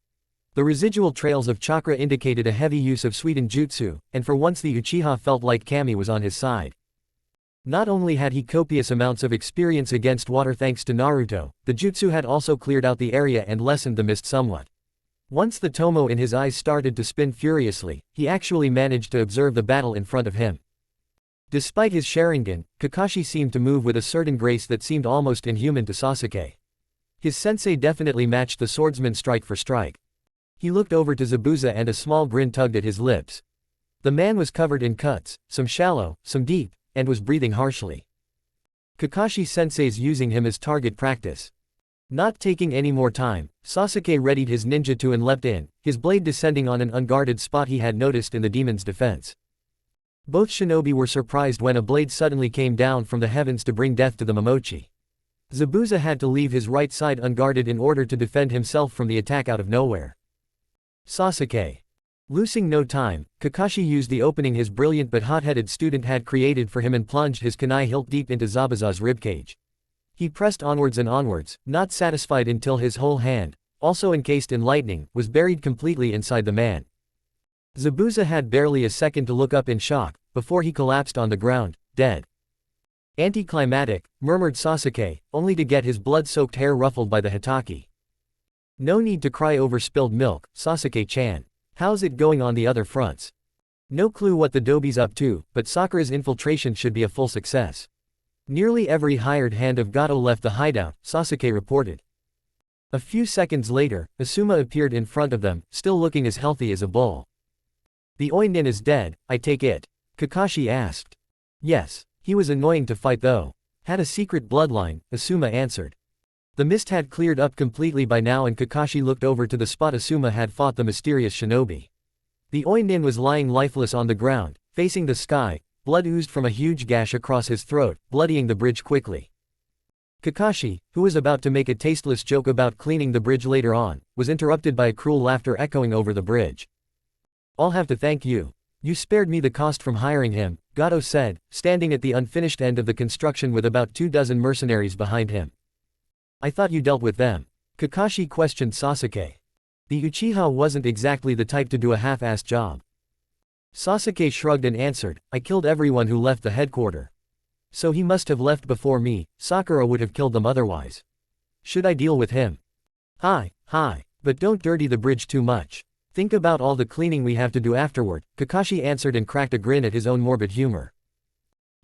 [SPEAKER 1] The residual trails of chakra indicated a heavy use of Suiden jutsu, and for once the Uchiha felt like Kami was on his side. Not only had he copious amounts of experience against water thanks to Naruto, the jutsu had also cleared out the area and lessened the mist somewhat. Once the tomo in his eyes started to spin furiously, he actually managed to observe the battle in front of him. Despite his Sharingan, Kakashi seemed to move with a certain grace that seemed almost inhuman to Sasuke. His sensei definitely matched the swordsman strike for strike. He looked over to Zabuza and a small grin tugged at his lips. The man was covered in cuts, some shallow, some deep, and was breathing harshly. Kakashi sensei's using him as target practice. Not taking any more time, Sasuke readied his ninjutsu and leapt in, his blade descending on an unguarded spot he had noticed in the demon's defense. Both shinobi were surprised when a blade suddenly came down from the heavens to bring death to the Momochi. Zabuza had to leave his right side unguarded in order to defend himself from the attack out of nowhere. Sasuke. Losing no time, Kakashi used the opening his brilliant but hot-headed student had created for him and plunged his kunai hilt deep into Zabuza's ribcage. He pressed onwards and onwards, not satisfied until his whole hand, also encased in lightning, was buried completely inside the man. Zabuza had barely a second to look up in shock, before he collapsed on the ground, dead. Anticlimactic, murmured Sasuke, only to get his blood-soaked hair ruffled by the Hitaki. No need to cry over spilled milk, Sasuke-chan. How's it going on the other fronts? No clue what the Dobi's up to, but Sakura's infiltration should be a full success. Nearly every hired hand of Gato left the hideout, Sasuke reported. A few seconds later, Asuma appeared in front of them, still looking as healthy as a bull. The Oinin is dead, I take it? Kakashi asked. Yes, he was annoying to fight though. Had a secret bloodline, Asuma answered. The mist had cleared up completely by now and Kakashi looked over to the spot Asuma had fought the mysterious shinobi. The Oinin was lying lifeless on the ground, facing the sky, blood oozed from a huge gash across his throat, bloodying the bridge quickly. Kakashi, who was about to make a tasteless joke about cleaning the bridge later on, was interrupted by a cruel laughter echoing over the bridge. I'll have to thank you. You spared me the cost from hiring him, Gato said, standing at the unfinished end of the construction with about 24 mercenaries behind him. I thought you dealt with them. Kakashi questioned Sasuke. The Uchiha wasn't exactly the type to do a half-assed job. Sasuke shrugged and answered, I killed everyone who left the headquarters. So he must have left before me, Sakura would have killed them otherwise. Should I deal with him? Hi, but don't dirty the bridge too much. Think about all the cleaning we have to do afterward, Kakashi answered and cracked a grin at his own morbid humor.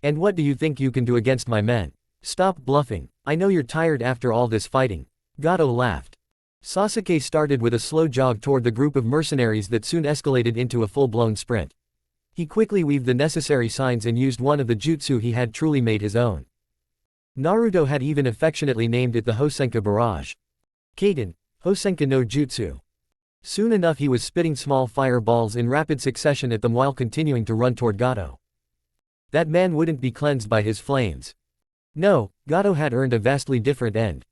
[SPEAKER 1] And what do you think you can do against my men? Stop bluffing, I know you're tired after all this fighting. Gato laughed. Sasuke started with a slow jog toward the group of mercenaries that soon escalated into a full-blown sprint. He quickly weaved the necessary signs and used one of the jutsu he had truly made his own. Naruto had even affectionately named it the Hosenka Barrage. Kaden, Hosenka no Jutsu. Soon enough he was spitting small fireballs in rapid succession at them while continuing to run toward Gato. That man wouldn't be cleansed by his flames. No, Gato had earned a vastly different end.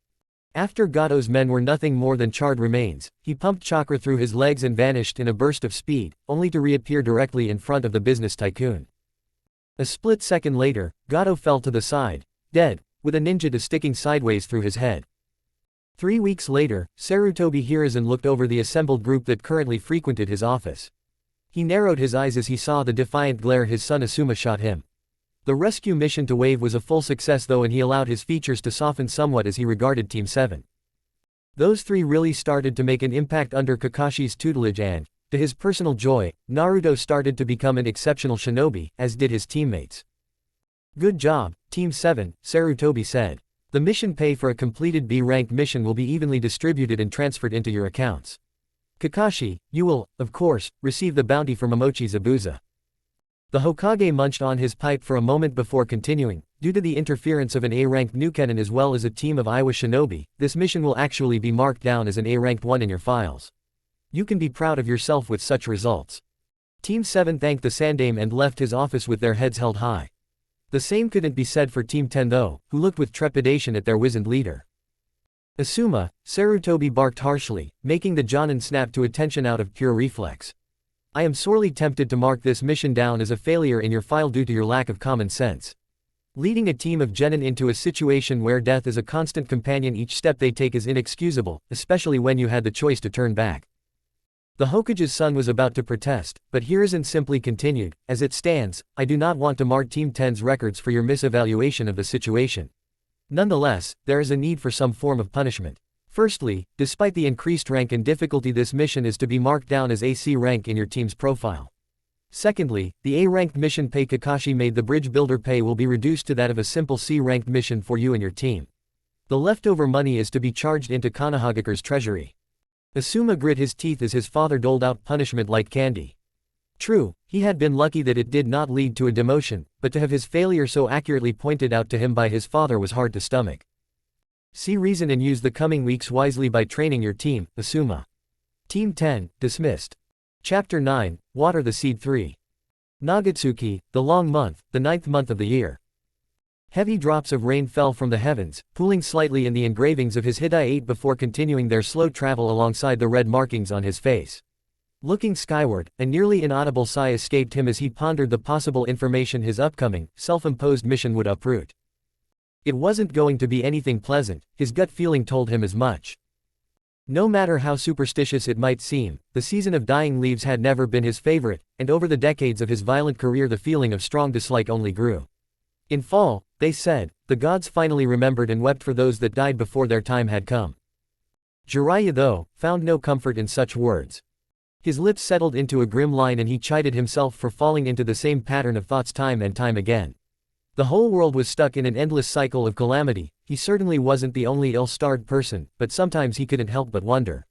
[SPEAKER 1] After Gato's men were nothing more than charred remains, he pumped chakra through his legs and vanished in a burst of speed, only to reappear directly in front of the business tycoon. A split second later, Gato fell to the side, dead, with a ninjata sticking sideways through his head. 3 weeks later, Sarutobi Hiruzen looked over the assembled group that currently frequented his office. He narrowed his eyes as he saw the defiant glare his son Asuma shot him. The rescue mission to Wave was a full success though, and he allowed his features to soften somewhat as he regarded Team 7. Those three really started to make an impact under Kakashi's tutelage and, to his personal joy, Naruto started to become an exceptional shinobi, as did his teammates. Good job, Team 7, Sarutobi said. The mission pay for a completed B-rank mission will be evenly distributed and transferred into your accounts. Kakashi, you will, of course, receive the bounty for Momochi Zabuza. The Hokage munched on his pipe for a moment before continuing. Due to the interference of an A-ranked Nukenin as well as a team of Iwa shinobi, this mission will actually be marked down as an A-ranked one in your files. You can be proud of yourself with such results. Team 7 thanked the Sandame and left his office with their heads held high. The same couldn't be said for Team 10 though, who looked with trepidation at their wizened leader. Asuma, Sarutobi barked harshly, making the Jonin snap to attention out of pure reflex. I am sorely tempted to mark this mission down as a failure in your file due to your lack of common sense. Leading a team of genin into a situation where death is a constant companion each step they take is inexcusable, especially when you had the choice to turn back. The Hokage's son was about to protest, but Hiruzen simply continued, as it stands, I do not want to mar Team 10's records for your misevaluation of the situation. Nonetheless, there is a need for some form of punishment. Firstly, despite the increased rank and difficulty, this mission is to be marked down as AC rank in your team's profile. Secondly, the A-ranked mission pay Kakashi made the bridge builder pay will be reduced to that of a simple C-ranked mission for you and your team. The leftover money is to be charged into Konohagakure's treasury. Asuma grit his teeth as his father doled out punishment like candy. True, he had been lucky that it did not lead to a demotion, but to have his failure so accurately pointed out to him by his father was hard to stomach. See reason and use the coming weeks wisely by training your team, Asuma. Team 10, dismissed. Chapter 9, Water the Seed 3. Nagatsuki, the long month, the 9th month of the year. Heavy drops of rain fell from the heavens, pooling slightly in the engravings of his Hitai-8 before continuing their slow travel alongside the red markings on his face. Looking skyward, a nearly inaudible sigh escaped him as he pondered the possible information his upcoming, self-imposed mission would uproot. It wasn't going to be anything pleasant, his gut feeling told him as much. No matter how superstitious it might seem, the season of dying leaves had never been his favorite, and over the decades of his violent career the feeling of strong dislike only grew. In fall, they said, the gods finally remembered and wept for those that died before their time had come. Jiraiya though, found no comfort in such words. His lips settled into a grim line and he chided himself for falling into the same pattern of thoughts time and time again. The whole world was stuck in an endless cycle of calamity. He certainly wasn't the only ill-starred person, but sometimes he couldn't help but wonder.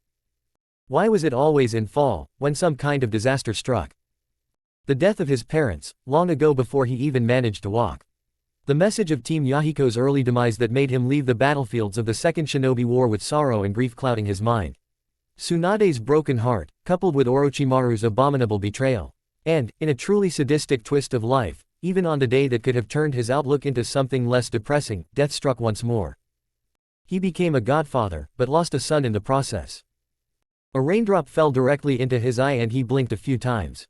[SPEAKER 1] Why was it always in fall, when some kind of disaster struck? The death of his parents, long ago before he even managed to walk. The message of Team Yahiko's early demise that made him leave the battlefields of the Second Shinobi War with sorrow and grief clouding his mind. Tsunade's broken heart, coupled with Orochimaru's abominable betrayal. And, in a truly sadistic twist of life, even on the day that could have turned his outlook into something less depressing, death struck once more. He became a godfather, but lost a son in the process. A raindrop fell directly into his eye and he blinked a few times.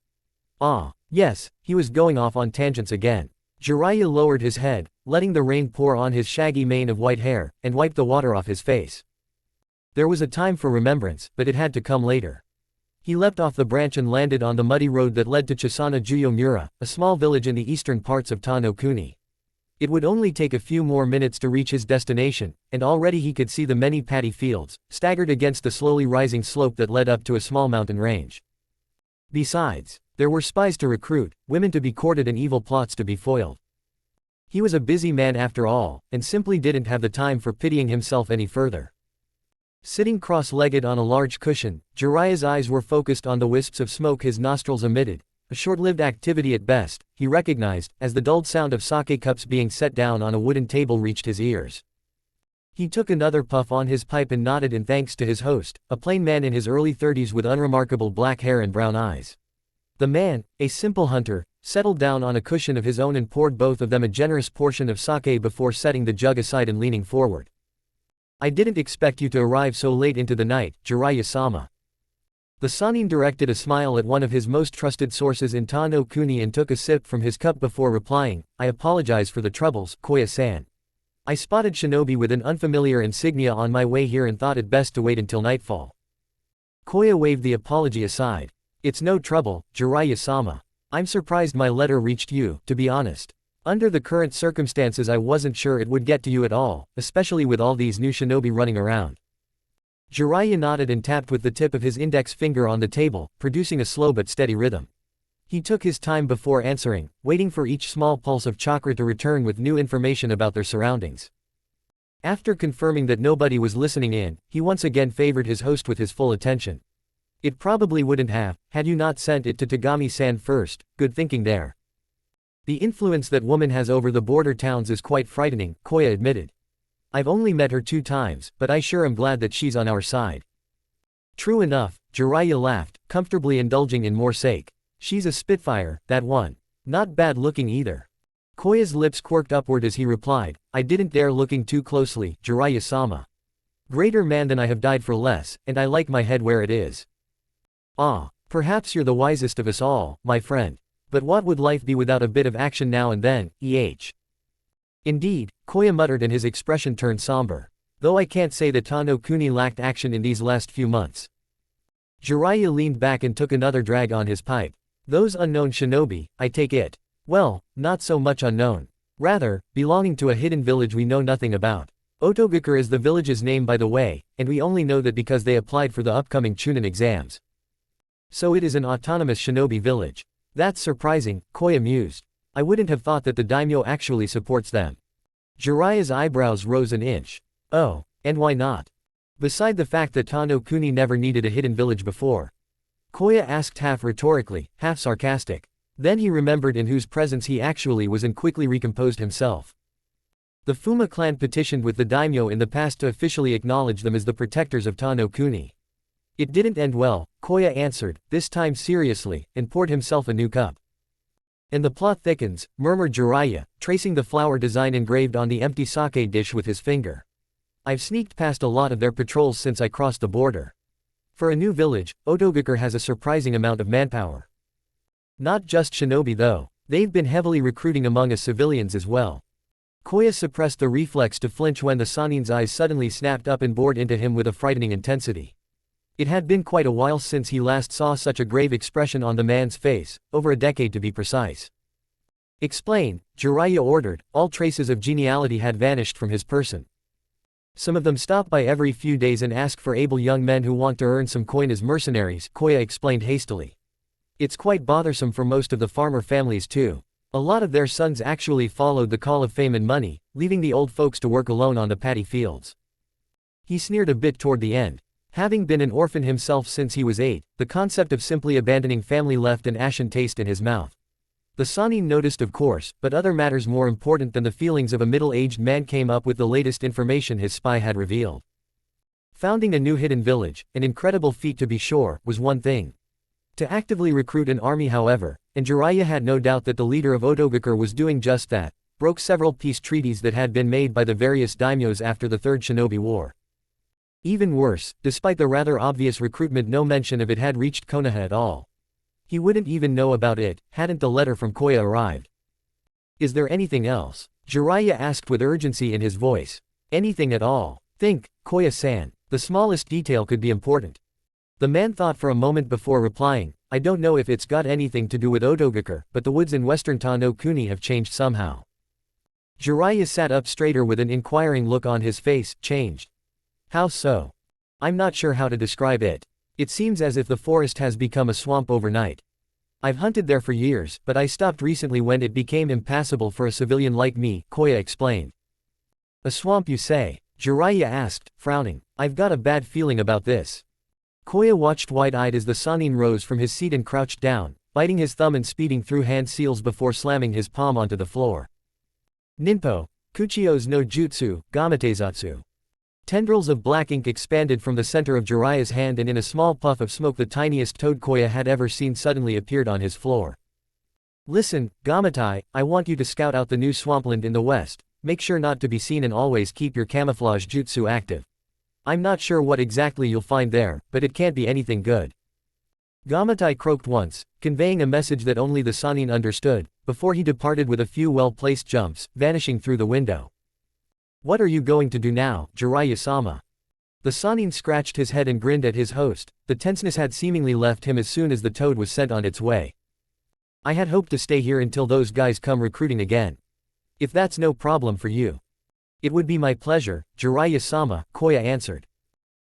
[SPEAKER 1] Ah, yes, he was going off on tangents again. Jiraiya lowered his head, letting the rain pour on his shaggy mane of white hair, and wiped the water off his face. There was a time for remembrance, but it had to come later. He leapt off the branch and landed on the muddy road that led to Chisana Juyomura, a small village in the eastern parts of Ta no Kuni. It would only take a few more minutes to reach his destination, and already he could see the many paddy fields, staggered against the slowly rising slope that led up to a small mountain range. Besides, there were spies to recruit, women to be courted and evil plots to be foiled. He was a busy man after all, and simply didn't have the time for pitying himself any further. Sitting cross-legged on a large cushion, Jiraiya's eyes were focused on the wisps of smoke his nostrils emitted, a short-lived activity at best, he recognized, as the dulled sound of sake cups being set down on a wooden table reached his ears. He took another puff on his pipe and nodded in thanks to his host, a plain man in his early 30s with unremarkable black hair and brown eyes. The man, a simple hunter, settled down on a cushion of his own and poured both of them a generous portion of sake before setting the jug aside and leaning forward. "I didn't expect you to arrive so late into the night, Jiraiya-sama." The Sannin directed a smile at one of his most trusted sources in Ta no Kuni and took a sip from his cup before replying, "I apologize for the troubles, Koya-san. I spotted shinobi with an unfamiliar insignia on my way here and thought it best to wait until nightfall." Koya waved the apology aside. "It's no trouble, Jiraiya-sama. I'm surprised my letter reached you, to be honest. Under the current circumstances I wasn't sure it would get to you at all, especially with all these new shinobi running around." Jiraiya nodded and tapped with the tip of his index finger on the table, producing a slow but steady rhythm. He took his time before answering, waiting for each small pulse of chakra to return with new information about their surroundings. After confirming that nobody was listening in, he once again favored his host with his full attention. "It probably wouldn't have, had you not sent it to Tagami-san first, good thinking there. The influence that woman has over the border towns is quite frightening," Koya admitted. "I've only met her 2 times, but I sure am glad that she's on our side." "True enough," Jiraiya laughed, comfortably indulging in more sake. "She's a spitfire, that one. Not bad looking either." Koya's lips quirked upward as he replied, "I didn't dare looking too closely, Jiraiya-sama. Greater man than I have died for less, and I like my head where it is." "Ah, perhaps you're the wisest of us all, my friend. But what would life be without a bit of action now and then, Indeed," Koya muttered and his expression turned somber. "Though I can't say that Ta no Kuni lacked action in these last few months." Jiraiya leaned back and took another drag on his pipe. "Those unknown shinobi, I take it. Well, not so much unknown. Rather, belonging to a hidden village we know nothing about. Otogakure is the village's name by the way, and we only know that because they applied for the upcoming Chunin exams. So it is an autonomous shinobi village. That's surprising," Koya mused. "I wouldn't have thought that the daimyo actually supports them." Jiraiya's eyebrows rose an inch. "Oh, and why not? Beside the fact that Ta no Kuni never needed a hidden village before?" Koya asked half rhetorically, half sarcastic. Then he remembered in whose presence he actually was and quickly recomposed himself. The Fuma clan petitioned with the daimyo in the past to officially acknowledge them as the protectors of Ta no Kuni. It didn't end well, Koya answered, this time seriously, and poured himself a new cup. "And the plot thickens," murmured Jiraiya, tracing the flower design engraved on the empty sake dish with his finger. "I've sneaked past a lot of their patrols since I crossed the border. For a new village, Otogakure has a surprising amount of manpower. Not just shinobi though, they've been heavily recruiting among us civilians as well." Koya suppressed the reflex to flinch when the Sannin's eyes suddenly snapped up and bored into him with a frightening intensity. It had been quite a while since he last saw such a grave expression on the man's face, over a decade to be precise. "Explain," Jiraiya ordered. All traces of geniality had vanished from his person. "Some of them stop by every few days and ask for able young men who want to earn some coin as mercenaries," Koya explained hastily. "It's quite bothersome for most of the farmer families too. A lot of their sons actually followed the call of fame and money, leaving the old folks to work alone on the paddy fields." He sneered a bit toward the end. Having been an orphan himself since he was 8, the concept of simply abandoning family left an ashen taste in his mouth. The Sannin noticed of course, but other matters more important than the feelings of a middle-aged man came up with the latest information his spy had revealed. Founding a new hidden village, an incredible feat to be sure, was one thing. To actively recruit an army however, and Jiraiya had no doubt that the leader of Otogakure was doing just that, broke several peace treaties that had been made by the various daimyos after the Third Shinobi War. Even worse, despite the rather obvious recruitment, no mention of it had reached Konoha at all. He wouldn't even know about it, hadn't the letter from Koya arrived. "Is there anything else?" Jiraiya asked with urgency in his voice. "Anything at all. Think, Koya-san. The smallest detail could be important." The man thought for a moment before replying, "I don't know if it's got anything to do with Otogakure, but the woods in western Ta no Kuni have changed somehow." Jiraiya sat up straighter with an inquiring look on his face. "Changed? How so?" "I'm not sure how to describe it. It seems as if the forest has become a swamp overnight. I've hunted there for years, but I stopped recently when it became impassable for a civilian like me," Koya explained. "A swamp you say?" Jiraiya asked, frowning. I've got a bad feeling about this. Koya watched wide-eyed as the Sannin rose from his seat and crouched down, biting his thumb and speeding through hand seals before slamming his palm onto the floor. Ninpo, Kuchio's no jutsu, gamatezatsu. Tendrils of black ink expanded from the center of Jiraiya's hand, and in a small puff of smoke the tiniest toad Koya had ever seen suddenly appeared on his floor. Listen, Gamatai, I want you to scout out the new swampland in the west. Make sure not to be seen and always keep your camouflage jutsu active. I'm not sure what exactly you'll find there, but it can't be anything good. Gamatai croaked once, conveying a message that only the Sannin understood, before he departed with a few well-placed jumps, vanishing through the window. What are you going to do now, Jiraiya-sama? The Sannin scratched his head and grinned at his host. The tenseness had seemingly left him as soon as the toad was sent on its way. I had hoped to stay here until those guys come recruiting again. If that's no problem for you. It would be my pleasure, Jiraiya-sama, Koya answered.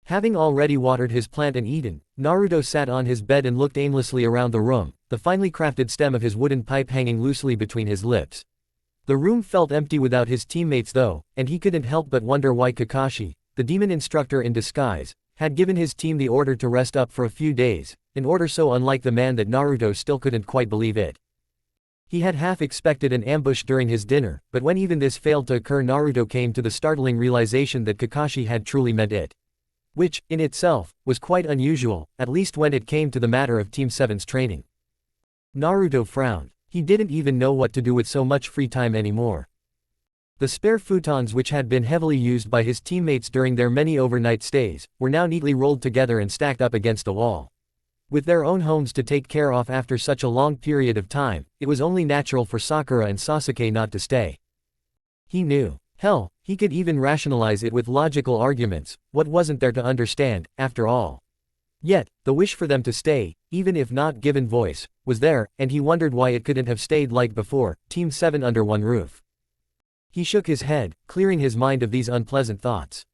[SPEAKER 1] Having already watered his plant and eaten, Naruto sat on his bed and looked aimlessly around the room, the finely crafted stem of his wooden pipe hanging loosely between his lips. The room felt empty without his teammates though, and he couldn't help but wonder why Kakashi, the demon instructor in disguise, had given his team the order to rest up for a few days, an order so unlike the man that Naruto still couldn't quite believe it. He had half expected an ambush during his dinner, but when even this failed to occur, Naruto came to the startling realization that Kakashi had truly meant it. Which, in itself, was quite unusual, at least when it came to the matter of Team 7's training. Naruto frowned. He didn't even know what to do with so much free time anymore. The spare futons, which had been heavily used by his teammates during their many overnight stays, were now neatly rolled together and stacked up against a wall. With their own homes to take care of after such a long period of time, it was only natural for Sakura and Sasuke not to stay. He knew. Hell, he could even rationalize it with logical arguments. What wasn't there to understand, after all? Yet, the wish for them to stay, even if not given voice, was there, and he wondered why it couldn't have stayed like before, Team 7 under one roof. He shook his head, clearing his mind of these unpleasant thoughts.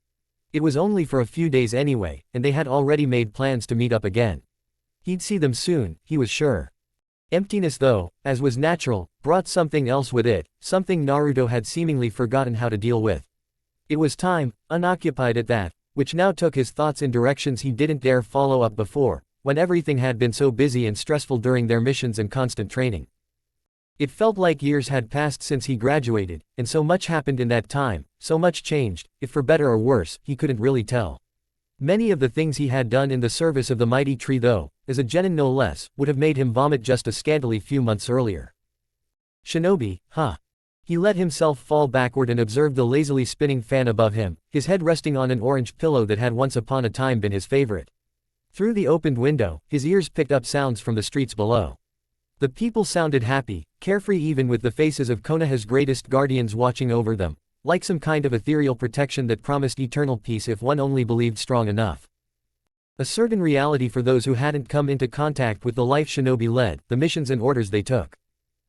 [SPEAKER 1] It was only for a few days anyway, and they had already made plans to meet up again. He'd see them soon, he was sure. Emptiness though, as was natural, brought something else with it, something Naruto had seemingly forgotten how to deal with. It was time, unoccupied at that, which now took his thoughts in directions he didn't dare follow up before, when everything had been so busy and stressful during their missions and constant training. It felt like years had passed since he graduated, and so much happened in that time, so much changed, if for better or worse, he couldn't really tell. Many of the things he had done in the service of the mighty tree though, as a genin no less, would have made him vomit just a scantily few months earlier. Shinobi, huh? He let himself fall backward and observed the lazily spinning fan above him, his head resting on an orange pillow that had once upon a time been his favorite. Through the opened window, his ears picked up sounds from the streets below. The people sounded happy, carefree, even with the faces of Konoha's greatest guardians watching over them, like some kind of ethereal protection that promised eternal peace if one only believed strong enough. A certain reality for those who hadn't come into contact with the life Shinobi led, the missions and orders they took.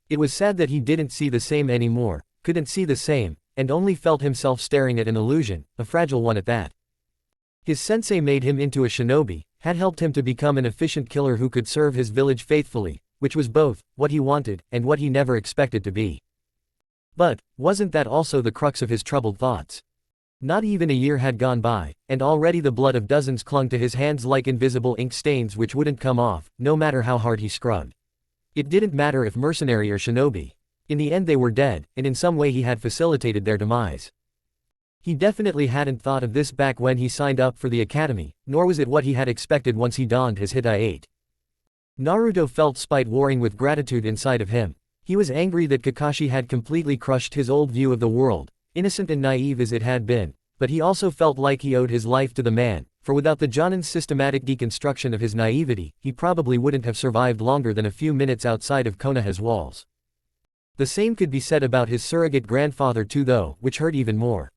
[SPEAKER 1] It was sad that he didn't see the same anymore, couldn't see the same, and only felt himself staring at an illusion, a fragile one at that. His sensei made him into a shinobi, had helped him to become an efficient killer who could serve his village faithfully, which was both what he wanted and what he never expected to be. But, wasn't that also the crux of his troubled thoughts? Not even a year had gone by, and already the blood of dozens clung to his hands like invisible ink stains which wouldn't come off, no matter how hard he scrubbed. It didn't matter if mercenary or shinobi. In the end they were dead, and in some way he had facilitated their demise. He definitely hadn't thought of this back when he signed up for the academy, nor was it what he had expected once he donned his Hitai-8. Naruto felt spite warring with gratitude inside of him. He was angry that Kakashi had completely crushed his old view of the world, innocent and naive as it had been, but he also felt like he owed his life to the man, for without the Jonin's systematic deconstruction of his naivety, he probably wouldn't have survived longer than a few minutes outside of Konoha's walls. The same could be said about his surrogate grandfather too though, which hurt even more.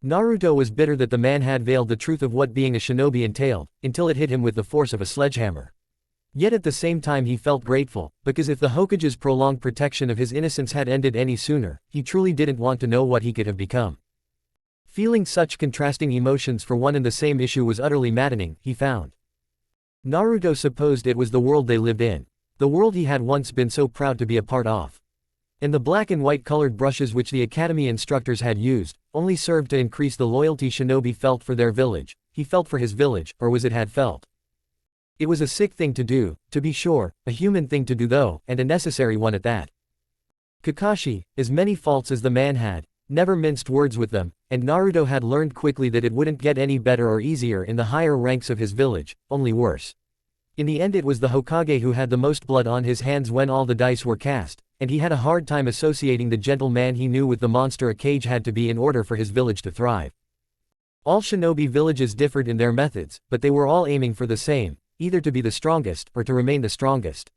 [SPEAKER 1] Naruto was bitter that the man had veiled the truth of what being a shinobi entailed, until it hit him with the force of a sledgehammer. Yet at the same time he felt grateful, because if the Hokage's prolonged protection of his innocence had ended any sooner, he truly didn't want to know what he could have become. Feeling such contrasting emotions for one and the same issue was utterly maddening, he found. Naruto supposed it was the world they lived in. The world he had once been so proud to be a part of. And the black and white colored brushes which the academy instructors had used, only served to increase the loyalty Shinobi felt for their village. He felt for his village, or was it had felt? It was a sick thing to do, to be sure, a human thing to do though, and a necessary one at that. Kakashi, as many faults as the man had, never minced words with them, and Naruto had learned quickly that it wouldn't get any better or easier in the higher ranks of his village, only worse. In the end it was the Hokage who had the most blood on his hands when all the dice were cast, and he had a hard time associating the gentle man he knew with the monster a cage had to be in order for his village to thrive. All shinobi villages differed in their methods, but they were all aiming for the same, either to be the strongest, or to remain the strongest.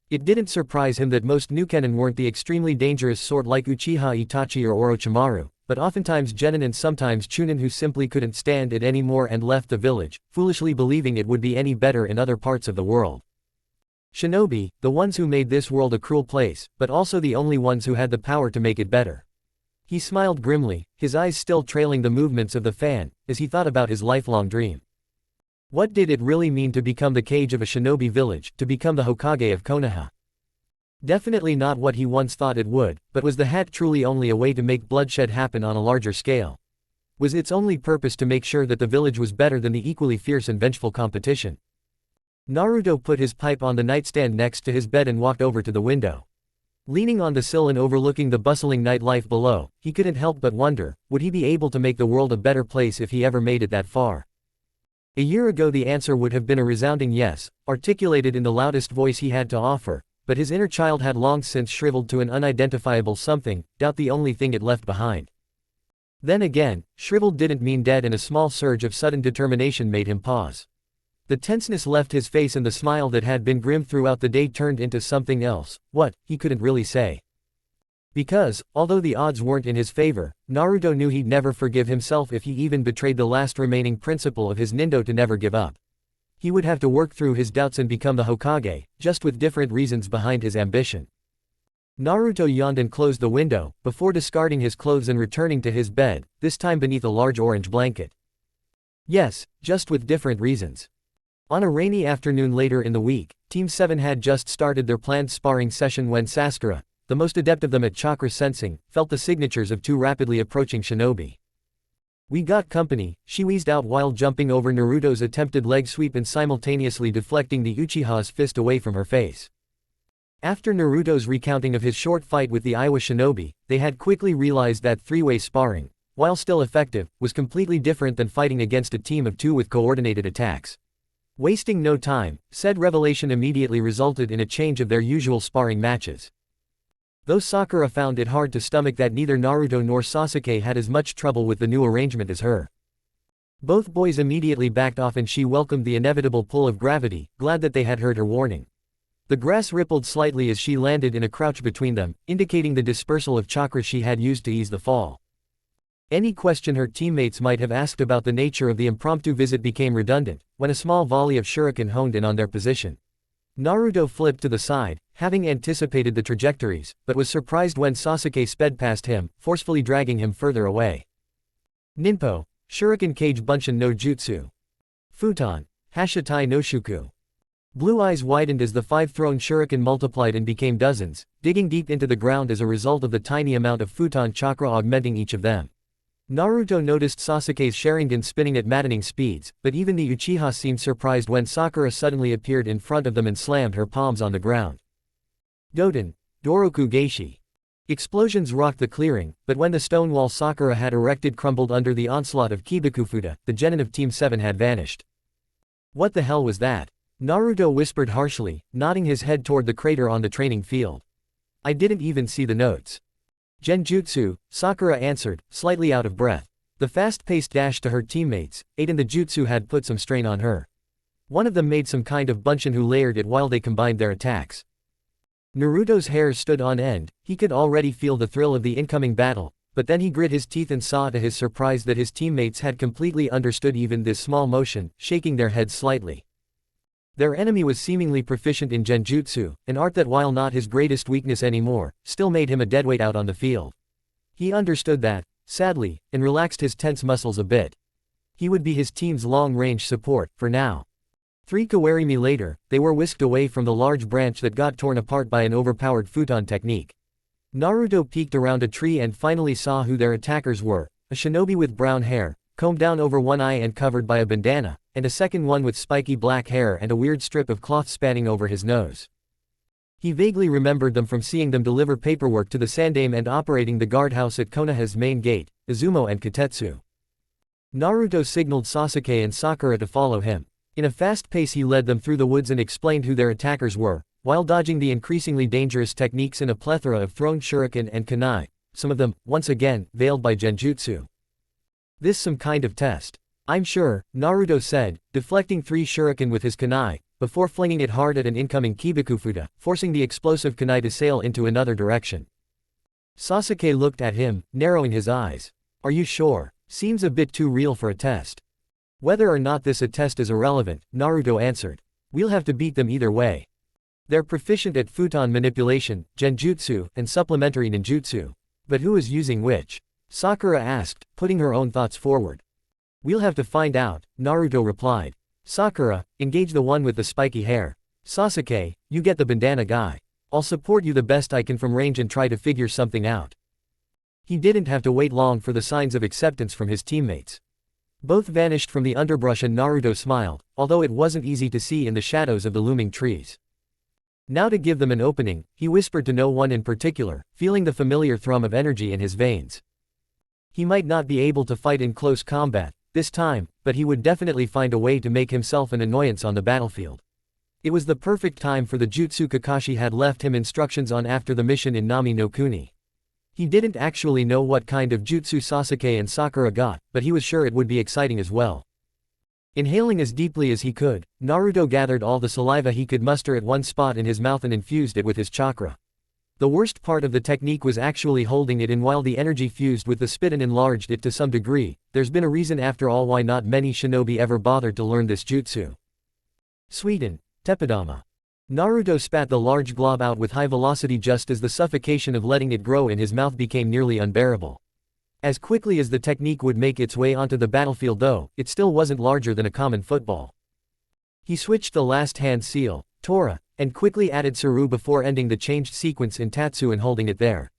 [SPEAKER 1] It didn't surprise him that most Nukenin weren't the extremely dangerous sort like Uchiha Itachi or Orochimaru, but oftentimes genin and sometimes chunin who simply couldn't stand it anymore and left the village, foolishly believing it would be any better in other parts of the world. Shinobi, the ones who made this world a cruel place, but also the only ones who had the power to make it better. He smiled grimly, his eyes still trailing the movements of the fan, as he thought about his lifelong dream. What did it really mean to become the cage of a shinobi village, to become the Hokage of Konoha? Definitely not what he once thought it would, but was the hat truly only a way to make bloodshed happen on a larger scale? Was its only purpose to make sure that the village was better than the equally fierce and vengeful competition? Naruto put his pipe on the nightstand next to his bed and walked over to the window. Leaning on the sill and overlooking the bustling nightlife below, he couldn't help but wonder, would he be able to make the world a better place if he ever made it that far? A year ago the answer would have been a resounding yes, articulated in the loudest voice he had to offer, but his inner child had long since shriveled to an unidentifiable something, doubt the only thing it left behind. Then again, shriveled didn't mean dead, and a small surge of sudden determination made him pause. The tenseness left his face and the smile that had been grim throughout the day turned into something else. What, he couldn't really say. Because, although the odds weren't in his favor, Naruto knew he'd never forgive himself if he even betrayed the last remaining principle of his nindo to never give up. He would have to work through his doubts and become the Hokage, just with different reasons behind his ambition. Naruto yawned and closed the window, before discarding his clothes and returning to his bed, this time beneath a large orange blanket. Yes, just with different reasons. On a rainy afternoon later in the week, Team 7 had just started their planned sparring session when Sakura, the most adept of them at chakra sensing, felt the signatures of two rapidly approaching shinobi. "We got company," she wheezed out while jumping over Naruto's attempted leg sweep and simultaneously deflecting the Uchiha's fist away from her face. After Naruto's recounting of his short fight with the Aiwa shinobi, they had quickly realized that three-way sparring, while still effective, was completely different than fighting against a team of two with coordinated attacks. Wasting no time, said revelation immediately resulted in a change of their usual sparring matches. Though Sakura found it hard to stomach that neither Naruto nor Sasuke had as much trouble with the new arrangement as her. Both boys immediately backed off and she welcomed the inevitable pull of gravity, glad that they had heard her warning. The grass rippled slightly as she landed in a crouch between them, indicating the dispersal of chakra she had used to ease the fall. Any question her teammates might have asked about the nature of the impromptu visit became redundant, when a small volley of shuriken honed in on their position. Naruto flipped to the side, having anticipated the trajectories, but was surprised when Sasuke sped past him, forcefully dragging him further away. Ninpo, Shuriken Kage Bunshin no Jutsu. Futon, Hashitai no Shuku. Blue eyes widened as the five thrown shuriken multiplied and became dozens, digging deep into the ground as a result of the tiny amount of futon chakra augmenting each of them. Naruto noticed Sasuke's Sharingan spinning at maddening speeds, but even the Uchiha seemed surprised when Sakura suddenly appeared in front of them and slammed her palms on the ground. Doden, Doroku Geishi. Explosions rocked the clearing, but when the stone wall Sakura had erected crumbled under the onslaught of Kibakufuda, the genin of Team 7 had vanished. What the hell was that? Naruto whispered harshly, nodding his head toward the crater on the training field. I didn't even see the notes. Genjutsu, Sakura answered, slightly out of breath. The fast-paced dash to her teammates, Aiden the jutsu had put some strain on her. One of them made some kind of bunshin who layered it while they combined their attacks. Naruto's hairs stood on end, he could already feel the thrill of the incoming battle, but then he grit his teeth and saw to his surprise that his teammates had completely understood even this small motion, shaking their heads slightly. Their enemy was seemingly proficient in genjutsu, an art that while not his greatest weakness anymore, still made him a deadweight out on the field. He understood that, sadly, and relaxed his tense muscles a bit. He would be his team's long-range support, for now. 3 kawarimi later, they were whisked away from the large branch that got torn apart by an overpowered futon technique. Naruto peeked around a tree and finally saw who their attackers were, a shinobi with brown hair, combed down over one eye and covered by a bandana, and a second one with spiky black hair and a weird strip of cloth spanning over his nose. He vaguely remembered them from seeing them deliver paperwork to the Sandaime and operating the guardhouse at Konoha's main gate, Izumo and Kotetsu. Naruto signaled Sasuke and Sakura to follow him. In a fast pace he led them through the woods and explained who their attackers were, while dodging the increasingly dangerous techniques in a plethora of thrown shuriken and kunai, some of them, once again, veiled by genjutsu. This some kind of test. I'm sure, Naruto said, deflecting 3 shuriken with his kunai, before flinging it hard at an incoming Kibikufuda, forcing the explosive kunai to sail into another direction. Sasuke looked at him, narrowing his eyes. Are you sure? Seems a bit too real for a test. Whether or not this a test is irrelevant, Naruto answered. We'll have to beat them either way. They're proficient at futon manipulation, genjutsu, and supplementary ninjutsu. But who is using which? Sakura asked, putting her own thoughts forward. We'll have to find out, Naruto replied. Sakura, engage the one with the spiky hair. Sasuke, you get the bandana guy. I'll support you the best I can from range and try to figure something out. He didn't have to wait long for the signs of acceptance from his teammates. Both vanished from the underbrush and Naruto smiled, although it wasn't easy to see in the shadows of the looming trees. Now to give them an opening, he whispered to no one in particular, feeling the familiar thrum of energy in his veins. He might not be able to fight in close combat this time, but he would definitely find a way to make himself an annoyance on the battlefield. It was the perfect time for the jutsu Kakashi had left him instructions on after the mission in Nami no Kuni. He didn't actually know what kind of jutsu Sasuke and Sakura got, but he was sure it would be exciting as well. Inhaling as deeply as he could, Naruto gathered all the saliva he could muster at one spot in his mouth and infused it with his chakra. The worst part of the technique was actually holding it in while the energy fused with the spit and enlarged it to some degree. There's been a reason after all why not many shinobi ever bothered to learn this jutsu. Sweeten, Tepidama. Naruto spat the large glob out with high velocity just as the suffocation of letting it grow in his mouth became nearly unbearable. As quickly as the technique would make its way onto the battlefield though, it still wasn't larger than a common football. He switched the last hand seal, Tora, and quickly added Saru before ending the changed sequence in Tatsu and holding it there.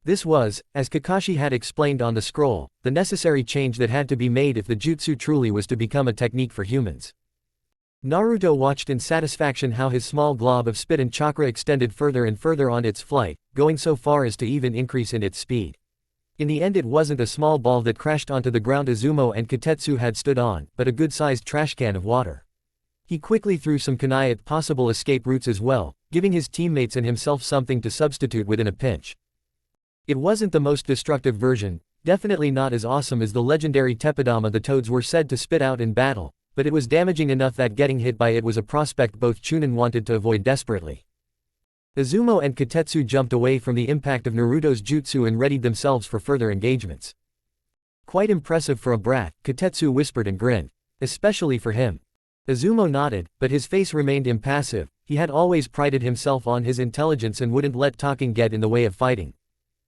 [SPEAKER 1] This was, as Kakashi had explained on the scroll, the necessary change that had to be made if the jutsu truly was to become a technique for humans. Naruto watched in satisfaction how his small glob of spit and chakra extended further and further on its flight, going so far as to even increase in its speed. In the end it wasn't a small ball that crashed onto the ground Izumo and Kotetsu had stood on, but a good-sized trash can of water. He quickly threw some kunai at possible escape routes as well, giving his teammates and himself something to substitute within a pinch. It wasn't the most destructive version, definitely not as awesome as the legendary Tepidama the toads were said to spit out in battle, but it was damaging enough that getting hit by it was a prospect both Chunin wanted to avoid desperately. Izumo and Kotetsu jumped away from the impact of Naruto's jutsu and readied themselves for further engagements. Quite impressive for a brat, Kotetsu whispered and grinned. Especially for him. Izumo nodded, but his face remained impassive. He had always prided himself on his intelligence and wouldn't let talking get in the way of fighting.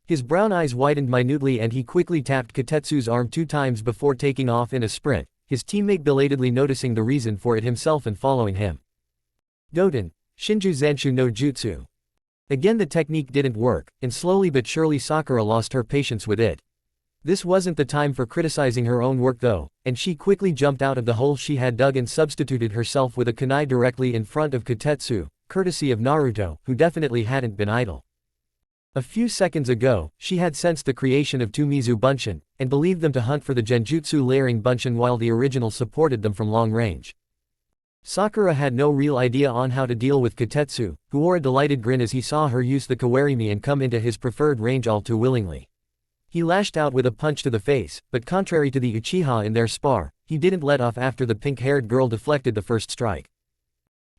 [SPEAKER 1] His brown eyes widened minutely and he quickly tapped Kotetsu's arm 2 times before taking off in a sprint, his teammate belatedly noticing the reason for it himself and following him. Doten, Shinju Zanshu no Jutsu. Again the technique didn't work, and slowly but surely Sakura lost her patience with it. This wasn't the time for criticizing her own work though, and she quickly jumped out of the hole she had dug and substituted herself with a kunai directly in front of Kotetsu, courtesy of Naruto, who definitely hadn't been idle. A few seconds ago, she had sensed the creation of 2 Mizu Bunshin, and believed them to hunt for the genjutsu layering Bunshin while the original supported them from long range. Sakura had no real idea on how to deal with Kotetsu, who wore a delighted grin as he saw her use the kawarimi and come into his preferred range all too willingly. He lashed out with a punch to the face, but contrary to the Uchiha in their spar, he didn't let off after the pink-haired girl deflected the first strike.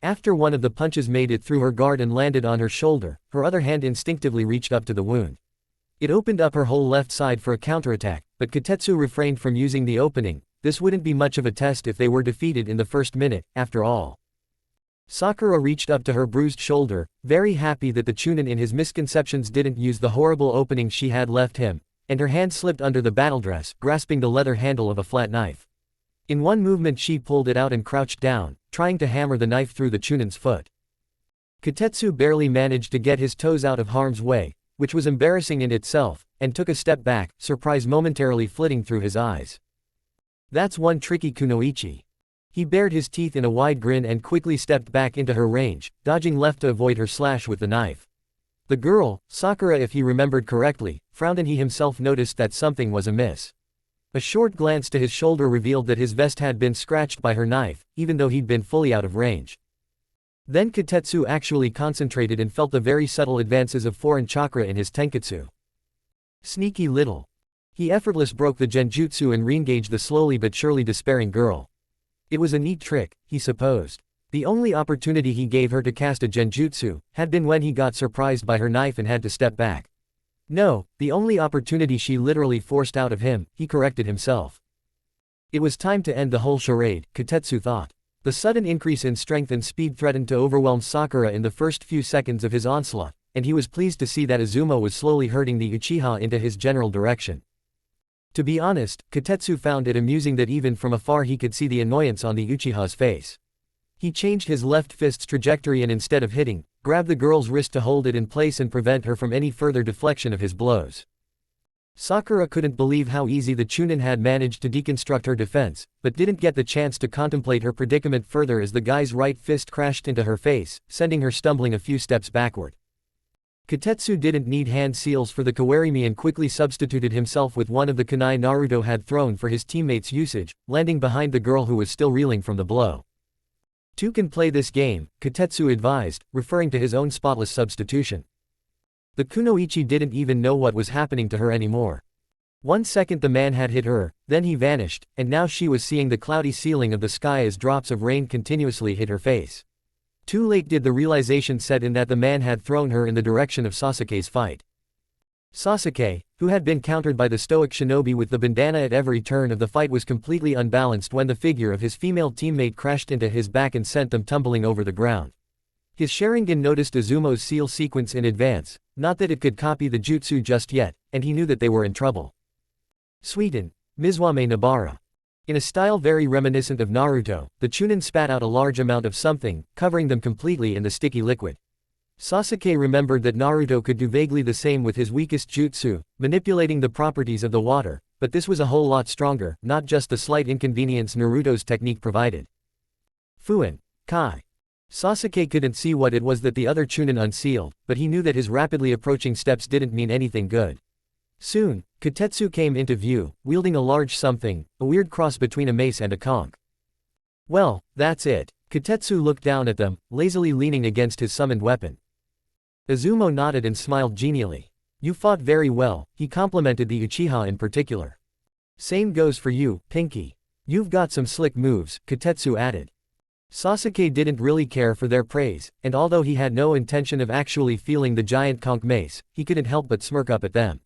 [SPEAKER 1] After one of the punches made it through her guard and landed on her shoulder, her other hand instinctively reached up to the wound. It opened up her whole left side for a counterattack, but Kotetsu refrained from using the opening. This wouldn't be much of a test if they were defeated in the first minute, after all. Sakura reached up to her bruised shoulder, very happy that the Chunin in his misconceptions didn't use the horrible opening she had left him, and her hand slipped under the battledress, grasping the leather handle of a flat knife. In one movement she pulled it out and crouched down, trying to hammer the knife through the Chunin's foot. Kotetsu barely managed to get his toes out of harm's way, which was embarrassing in itself, and took a step back, surprise momentarily flitting through his eyes. That's one tricky kunoichi. He bared his teeth in a wide grin and quickly stepped back into her range, dodging left to avoid her slash with the knife. The girl, Sakura if he remembered correctly, frowned and he himself noticed that something was amiss. A short glance to his shoulder revealed that his vest had been scratched by her knife, even though he'd been fully out of range. Then Kotetsu actually concentrated and felt the very subtle advances of foreign chakra in his tenketsu. Sneaky little. He effortlessly broke the genjutsu and re-engaged the slowly but surely despairing girl. It was a neat trick, he supposed. The only opportunity he gave her to cast a genjutsu had been when he got surprised by her knife and had to step back. No, the only opportunity she literally forced out of him, he corrected himself. It was time to end the whole charade, Kotetsu thought. The sudden increase in strength and speed threatened to overwhelm Sakura in the first few seconds of his onslaught, and he was pleased to see that Izumo was slowly herding the Uchiha into his general direction. To be honest, Kotetsu found it amusing that even from afar he could see the annoyance on the Uchiha's face. He changed his left fist's trajectory and instead of hitting, grabbed the girl's wrist to hold it in place and prevent her from any further deflection of his blows. Sakura couldn't believe how easy the Chunin had managed to deconstruct her defense, but didn't get the chance to contemplate her predicament further as the guy's right fist crashed into her face, sending her stumbling a few steps backward. Kotetsu didn't need hand seals for the kawarimi and quickly substituted himself with one of the kunai Naruto had thrown for his teammate's usage, landing behind the girl who was still reeling from the blow. Two can play this game, Kotetsu advised, referring to his own spotless substitution. The kunoichi didn't even know what was happening to her anymore. 1 second the man had hit her, then he vanished, and now she was seeing the cloudy ceiling of the sky as drops of rain continuously hit her face. Too late did the realization set in that the man had thrown her in the direction of Sasuke's fight. Sasuke, who had been countered by the stoic shinobi with the bandana at every turn of the fight, was completely unbalanced when the figure of his female teammate crashed into his back and sent them tumbling over the ground. His Sharingan noticed Izumo's seal sequence in advance, not that it could copy the jutsu just yet, and he knew that they were in trouble. Suiten, Mizuame Nabara. In a style very reminiscent of Naruto, the Chunin spat out a large amount of something, covering them completely in the sticky liquid. Sasuke remembered that Naruto could do vaguely the same with his weakest jutsu, manipulating the properties of the water, but this was a whole lot stronger, not just the slight inconvenience Naruto's technique provided. FUNN. Kai. Sasuke couldn't see what it was that the other Chunin unsealed, but he knew that his rapidly approaching steps didn't mean anything good. Soon, Kotetsu came into view, wielding a large something, a weird cross between a mace and a conch. Well, that's it. Kotetsu looked down at them, lazily leaning against his summoned weapon. Izumo nodded and smiled genially. You fought very well, he complimented the Uchiha in particular. Same goes for you, Pinky. You've got some slick moves, Kotetsu added. Sasuke didn't really care for their praise, and although he had no intention of actually feeling the giant conch mace, he couldn't help but smirk up at them.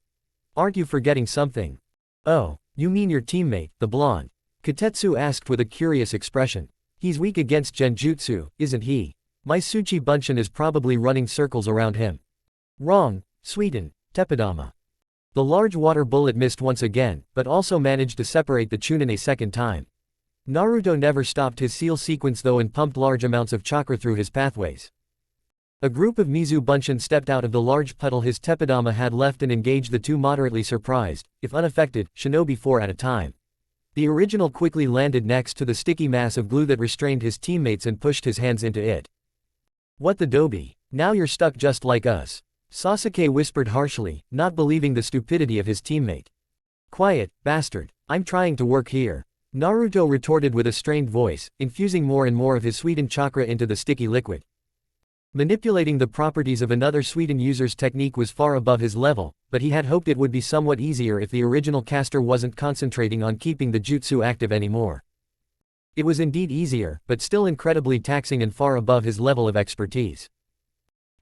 [SPEAKER 1] Aren't you forgetting something? Oh, you mean your teammate, the blonde? Kotetsu asked with a curious expression. He's weak against genjutsu, isn't he? My Tsuchi Bunshin is probably running circles around him. Wrong, Suiten, Teppadama. The large water bullet missed once again, but also managed to separate the Chunin a second time. Naruto never stopped his seal sequence though and pumped large amounts of chakra through his pathways. A group of Mizu Bunshin stepped out of the large puddle his Teppadama had left and engaged the two moderately surprised, if unaffected, shinobi 4 at a time. The original quickly landed next to the sticky mass of glue that restrained his teammates and pushed his hands into it. What the doby? Now you're stuck just like us. Sasuke whispered harshly, not believing the stupidity of his teammate. Quiet, bastard. I'm trying to work here. Naruto retorted with a strained voice, infusing more and more of his Suiten chakra into the sticky liquid. Manipulating the properties of another Suiten user's technique was far above his level, but he had hoped it would be somewhat easier if the original caster wasn't concentrating on keeping the jutsu active anymore. It was indeed easier, but still incredibly taxing and far above his level of expertise.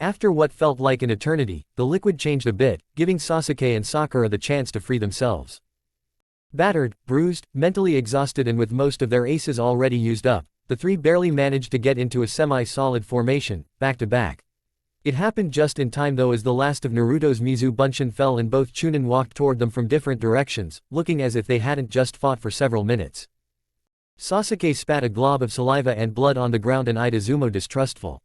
[SPEAKER 1] After what felt like an eternity, the liquid changed a bit, giving Sasuke and Sakura the chance to free themselves. Battered, bruised, mentally exhausted and with most of their aces already used up, the three barely managed to get into a semi-solid formation, back to back. It happened just in time though as the last of Naruto's Mizu Bunshin fell and both Chunin walked toward them from different directions, looking as if they hadn't just fought for several minutes. Sasuke spat a glob of saliva and blood on the ground and eyed Izumo distrustful.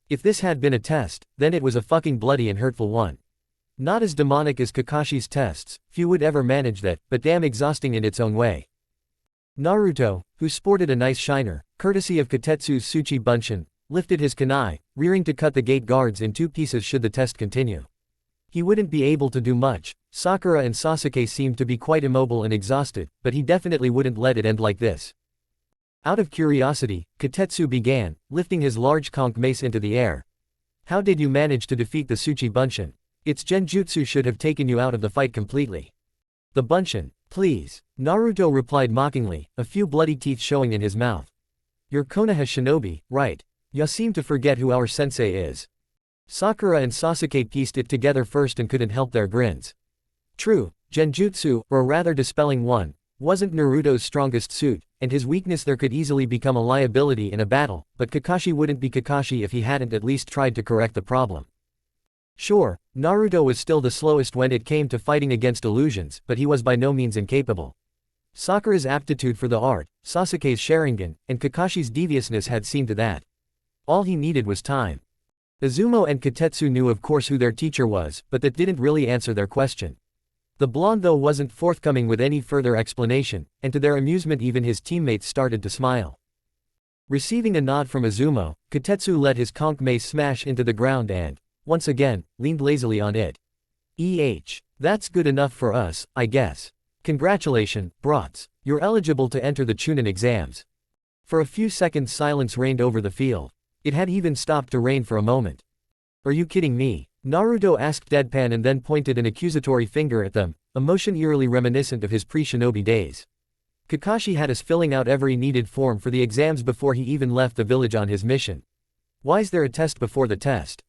[SPEAKER 1] If this had been a test, then it was a fucking bloody and hurtful one. Not as demonic as Kakashi's tests, few would ever manage that, but damn exhausting in its own way. Naruto, who sported a nice shiner, courtesy of Katetsu's Tsuchi Bunshin, lifted his kunai, rearing to cut the gate guards in two pieces should the test continue. He wouldn't be able to do much. Sakura and Sasuke seemed to be quite immobile and exhausted, but he definitely wouldn't let it end like this. Out of curiosity, Katetsu began, lifting his large conch mace into the air. How did you manage to defeat the Tsuchi Bunshin? Its genjutsu should have taken you out of the fight completely. The Bunshin, please. Naruto replied mockingly, a few bloody teeth showing in his mouth. Your Konoha shinobi, right? Ya seem to forget who our sensei is. Sakura and Sasuke pieced it together first and couldn't help their grins. True, genjutsu, or rather dispelling one, wasn't Naruto's strongest suit, and his weakness there could easily become a liability in a battle, but Kakashi wouldn't be Kakashi if he hadn't at least tried to correct the problem. Sure, Naruto was still the slowest when it came to fighting against illusions, but he was by no means incapable. Sakura's aptitude for the art, Sasuke's Sharingan, and Kakashi's deviousness had seen to that. All he needed was time. Izumo and Katetsu knew of course who their teacher was, but that didn't really answer their question. The blonde though wasn't forthcoming with any further explanation, and to their amusement even his teammates started to smile. Receiving a nod from Izumo, Katetsu let his conch mace smash into the ground and, once again, leaned lazily on it. That's good enough for us, I guess. Congratulations, brats. You're eligible to enter the Chunin exams. For a few seconds silence reigned over the field. It had even stopped to rain for a moment. Are you kidding me? Naruto asked deadpan and then pointed an accusatory finger at them, a motion eerily reminiscent of his pre-shinobi days. Kakashi had us filling out every needed form for the exams before he even left the village on his mission. Why's there a test before the test?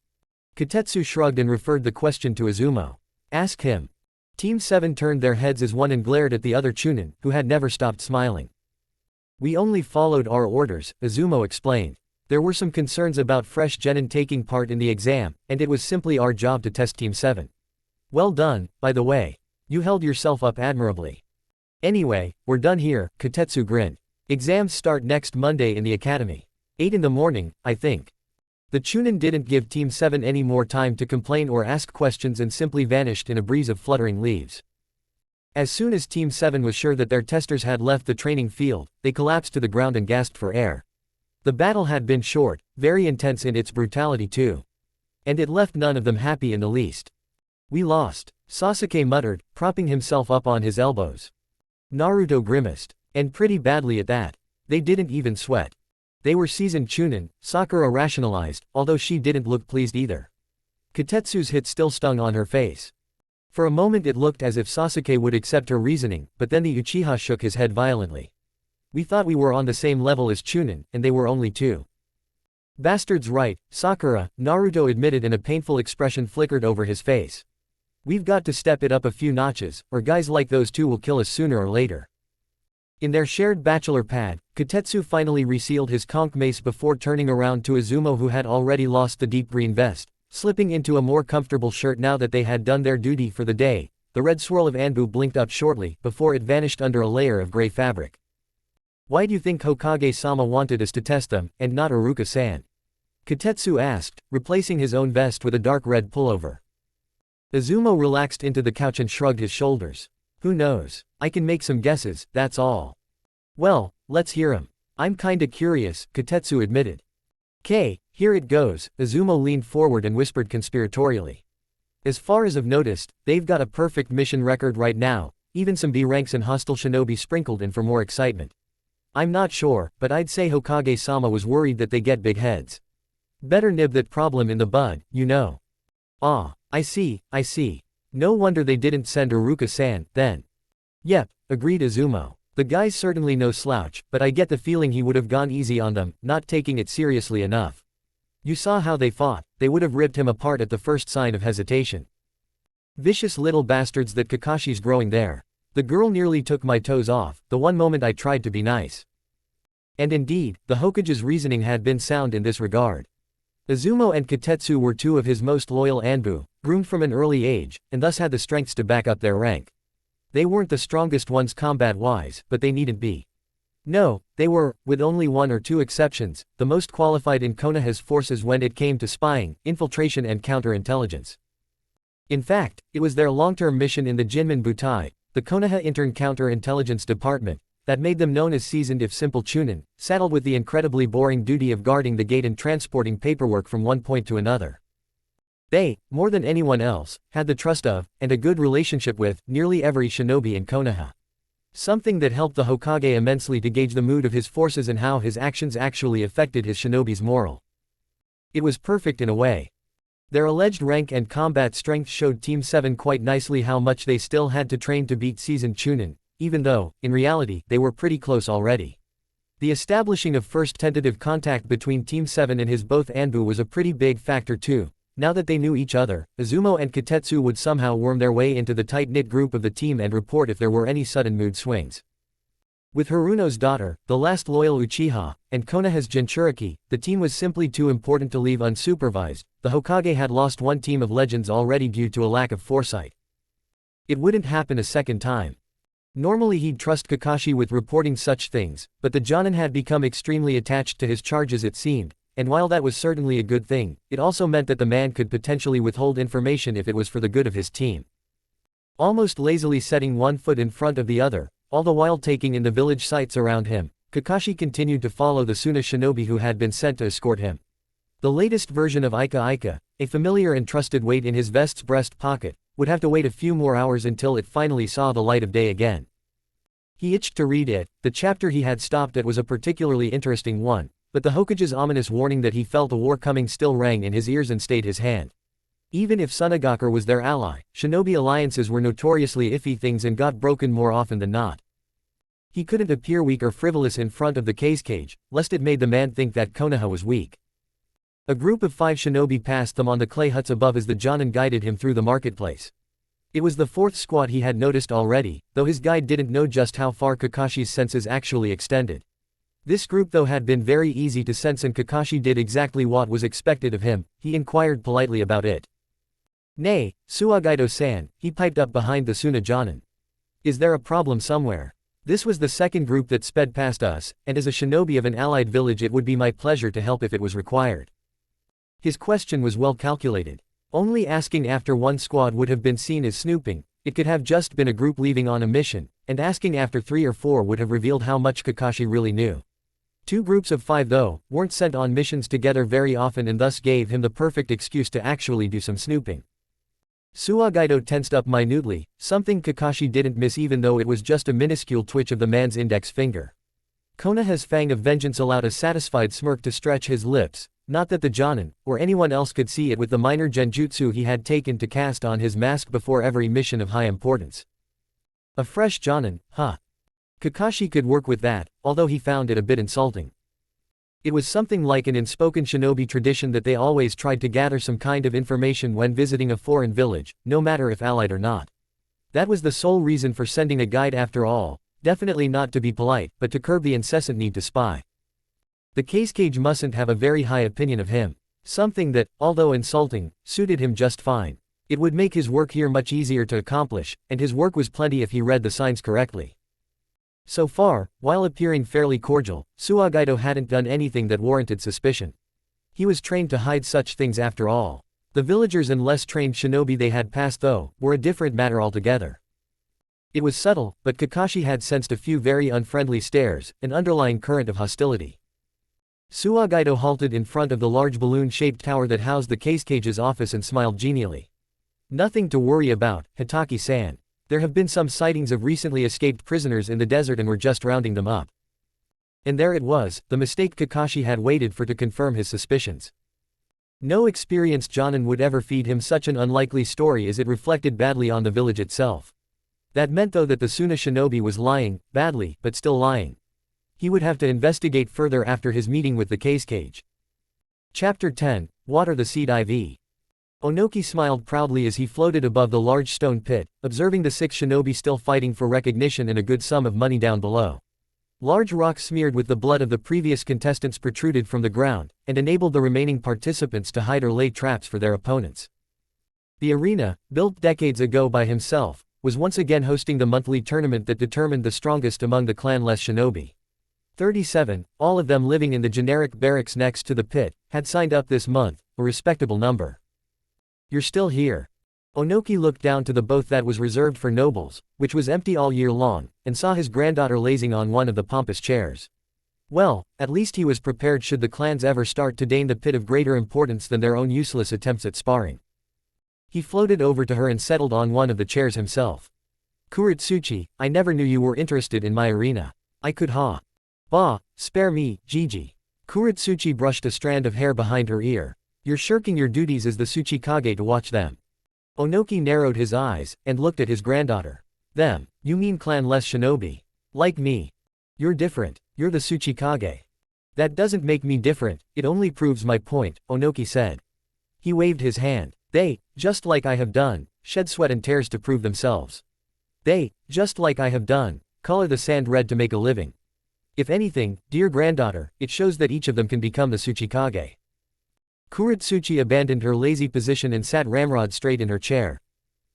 [SPEAKER 1] Katetsu shrugged and referred the question to Izumo. Ask him. Team 7 turned their heads as one and glared at the other Chunin, who had never stopped smiling. We only followed our orders, Izumo explained. There were some concerns about fresh genin taking part in the exam, and it was simply our job to test Team 7. Well done, by the way. You held yourself up admirably. Anyway, we're done here, Katetsu grinned. Exams start next Monday in the academy. 8 in the morning, I think. The Chunin didn't give Team 7 any more time to complain or ask questions and simply vanished in a breeze of fluttering leaves. As soon as Team 7 was sure that their testers had left the training field, they collapsed to the ground and gasped for air. The battle had been short, very intense in its brutality too. And it left none of them happy in the least. We lost, Sasuke muttered, propping himself up on his elbows. Naruto grimaced. And pretty badly at that. They didn't even sweat. They were seasoned Chunin, Sakura rationalized, although she didn't look pleased either. Katetsu's hit still stung on her face. For a moment it looked as if Sasuke would accept her reasoning, but then the Uchiha shook his head violently. We thought we were on the same level as Chunin, and they were only 2. Bastard's right, Sakura, Naruto admitted and a painful expression flickered over his face. We've got to step it up a few notches, or guys like those 2 will kill us sooner or later. In their shared bachelor pad, Katetsu finally resealed his conch mace before turning around to Izumo who had already lost the deep green vest, slipping into a more comfortable shirt now that they had done their duty for the day. The red swirl of Anbu blinked up shortly, before it vanished under a layer of gray fabric. Why do you think Hokage-sama wanted us to test them, and not Iruka-san? Katetsu asked, replacing his own vest with a dark red pullover. Izumo relaxed into the couch and shrugged his shoulders. Who knows? I can make some guesses, that's all. Well, let's hear 'em. I'm kinda curious, Katetsu admitted. "'Kay, here it goes," Izumo leaned forward and whispered conspiratorially. As far as I've noticed, they've got a perfect mission record right now, even some B ranks and hostile shinobi sprinkled in for more excitement. I'm not sure, but I'd say Hokage-sama was worried that they get big heads. Better nib that problem in the bud, you know. Ah, I see. No wonder they didn't send Iruka-san, then. Yep, agreed Izumo. The guy's certainly no slouch, but I get the feeling he would have gone easy on them, not taking it seriously enough. You saw how they fought, they would have ripped him apart at the first sign of hesitation. Vicious little bastards that Kakashi's growing there. The girl nearly took my toes off, the one moment I tried to be nice. And indeed, the Hokage's reasoning had been sound in this regard. Izumo and Katetsu were 2 of his most loyal Anbu, groomed from an early age, and thus had the strengths to back up their rank. They weren't the strongest ones combat-wise, but they needn't be. No, they were, with only 1 or 2 exceptions, the most qualified in Konoha's forces when it came to spying, infiltration and counterintelligence. In fact, it was their long-term mission in the Jinmen Butai, the Konoha Intern Counter-Intelligence Department, that made them known as seasoned if simple chunin, saddled with the incredibly boring duty of guarding the gate and transporting paperwork from one point to another. They, more than anyone else, had the trust of, and a good relationship with, nearly every shinobi in Konoha. Something that helped the Hokage immensely to gauge the mood of his forces and how his actions actually affected his shinobi's moral. It was perfect in a way. Their alleged rank and combat strength showed Team 7 quite nicely how much they still had to train to beat seasoned chunin, even though, in reality, they were pretty close already. The establishing of first tentative contact between Team 7 and his both Anbu was a pretty big factor too. Now that they knew each other, Izumo and Katetsu would somehow worm their way into the tight-knit group of the team and report if there were any sudden mood swings. With Haruno's daughter, the last loyal Uchiha, and Konoha's Jinchuriki, the team was simply too important to leave unsupervised. The Hokage had lost one team of legends already due to a lack of foresight. It wouldn't happen a second time. Normally he'd trust Kakashi with reporting such things, but the Jonin had become extremely attached to his charges it seemed, and while that was certainly a good thing, it also meant that the man could potentially withhold information if it was for the good of his team. Almost lazily setting one foot in front of the other, all the while taking in the village sights around him, Kakashi continued to follow the Suna shinobi who had been sent to escort him. The latest version of Ika, a familiar and trusted weight in his vest's breast pocket, would have to wait a few more hours until it finally saw the light of day again. He itched to read it. The chapter he had stopped at was a particularly interesting one, but the Hokage's ominous warning that he felt a war coming still rang in his ears and stayed his hand. Even if Sunagakure was their ally, shinobi alliances were notoriously iffy things and got broken more often than not. He couldn't appear weak or frivolous in front of the cage, lest it made the man think that Konoha was weak. A group of 5 shinobi passed them on the clay huts above as the Jonin guided him through the marketplace. It was the 4th squad he had noticed already, though his guide didn't know just how far Kakashi's senses actually extended. This group though had been very easy to sense and Kakashi did exactly what was expected of him. He inquired politely about it. "Nay, Suagaido-san," he piped up behind the Suna Jonin. "Is there a problem somewhere? This was the second group that sped past us, and as a shinobi of an allied village it would be my pleasure to help if it was required." His question was well calculated. Only asking after one squad would have been seen as snooping, it could have just been a group leaving on a mission, and asking after 3 or 4 would have revealed how much Kakashi really knew. 2 groups of 5 though, weren't sent on missions together very often and thus gave him the perfect excuse to actually do some snooping. Suagaido tensed up minutely, something Kakashi didn't miss even though it was just a minuscule twitch of the man's index finger. Konoha's fang of vengeance allowed a satisfied smirk to stretch his lips, not that the Jonin, or anyone else could see it with the minor genjutsu he had taken to cast on his mask before every mission of high importance. A fresh Jonin, huh? Kakashi could work with that, although he found it a bit insulting. It was something like an unspoken shinobi tradition that they always tried to gather some kind of information when visiting a foreign village, no matter if allied or not. That was the sole reason for sending a guide after all, definitely not to be polite, but to curb the incessant need to spy. The cage mustn't have a very high opinion of him. Something that, although insulting, suited him just fine. It would make his work here much easier to accomplish, and his work was plenty if he read the signs correctly. So far, while appearing fairly cordial, Suagaido hadn't done anything that warranted suspicion. He was trained to hide such things after all. The villagers and less trained shinobi they had passed though, were a different matter altogether. It was subtle, but Kakashi had sensed a few very unfriendly stares, an underlying current of hostility. Suagaido halted in front of the large balloon-shaped tower that housed the cage's office and smiled genially. "Nothing to worry about, Hitaki-san. There have been some sightings of recently escaped prisoners in the desert and we're just rounding them up." And there it was, the mistake Kakashi had waited for to confirm his suspicions. No experienced Jonin would ever feed him such an unlikely story as it reflected badly on the village itself. That meant though that the Suna shinobi was lying, badly, but still lying. He would have to investigate further after his meeting with the cage. Chapter 10, Water the Seed IV. Onoki smiled proudly as he floated above the large stone pit, observing the 6 shinobi still fighting for recognition and a good sum of money down below. Large rocks smeared with the blood of the previous contestants protruded from the ground, and enabled the remaining participants to hide or lay traps for their opponents. The arena, built decades ago by himself, was once again hosting the monthly tournament that determined the strongest among the clanless shinobi. 37, all of them living in the generic barracks next to the pit, had signed up this month, a respectable number. "You're still here. Onoki looked down to the booth that was reserved for nobles, which was empty all year long, and saw his granddaughter lazing on one of the pompous chairs. Well, at least he was prepared should the clans ever start to deign the pit of greater importance than their own useless attempts at sparring. He floated over to her and settled on one of the chairs himself. Kuretsuchi, I never knew you were interested in my arena. I could ha. Bah, spare me, Gigi. Kuretsuchi brushed a strand of hair behind her ear. You're shirking your duties as the Tsuchikage to watch them. Onoki narrowed his eyes, and looked at his granddaughter. Them, you mean clan-less shinobi. Like me. You're different, you're the Tsuchikage. That doesn't make me different, it only proves my point, Onoki said. He waved his hand. They, just like I have done, shed sweat and tears to prove themselves. They, just like I have done, color the sand red to make a living. If anything, dear granddaughter, it shows that each of them can become the Tsuchikage. Kuretsuchi abandoned her lazy position and sat ramrod straight in her chair.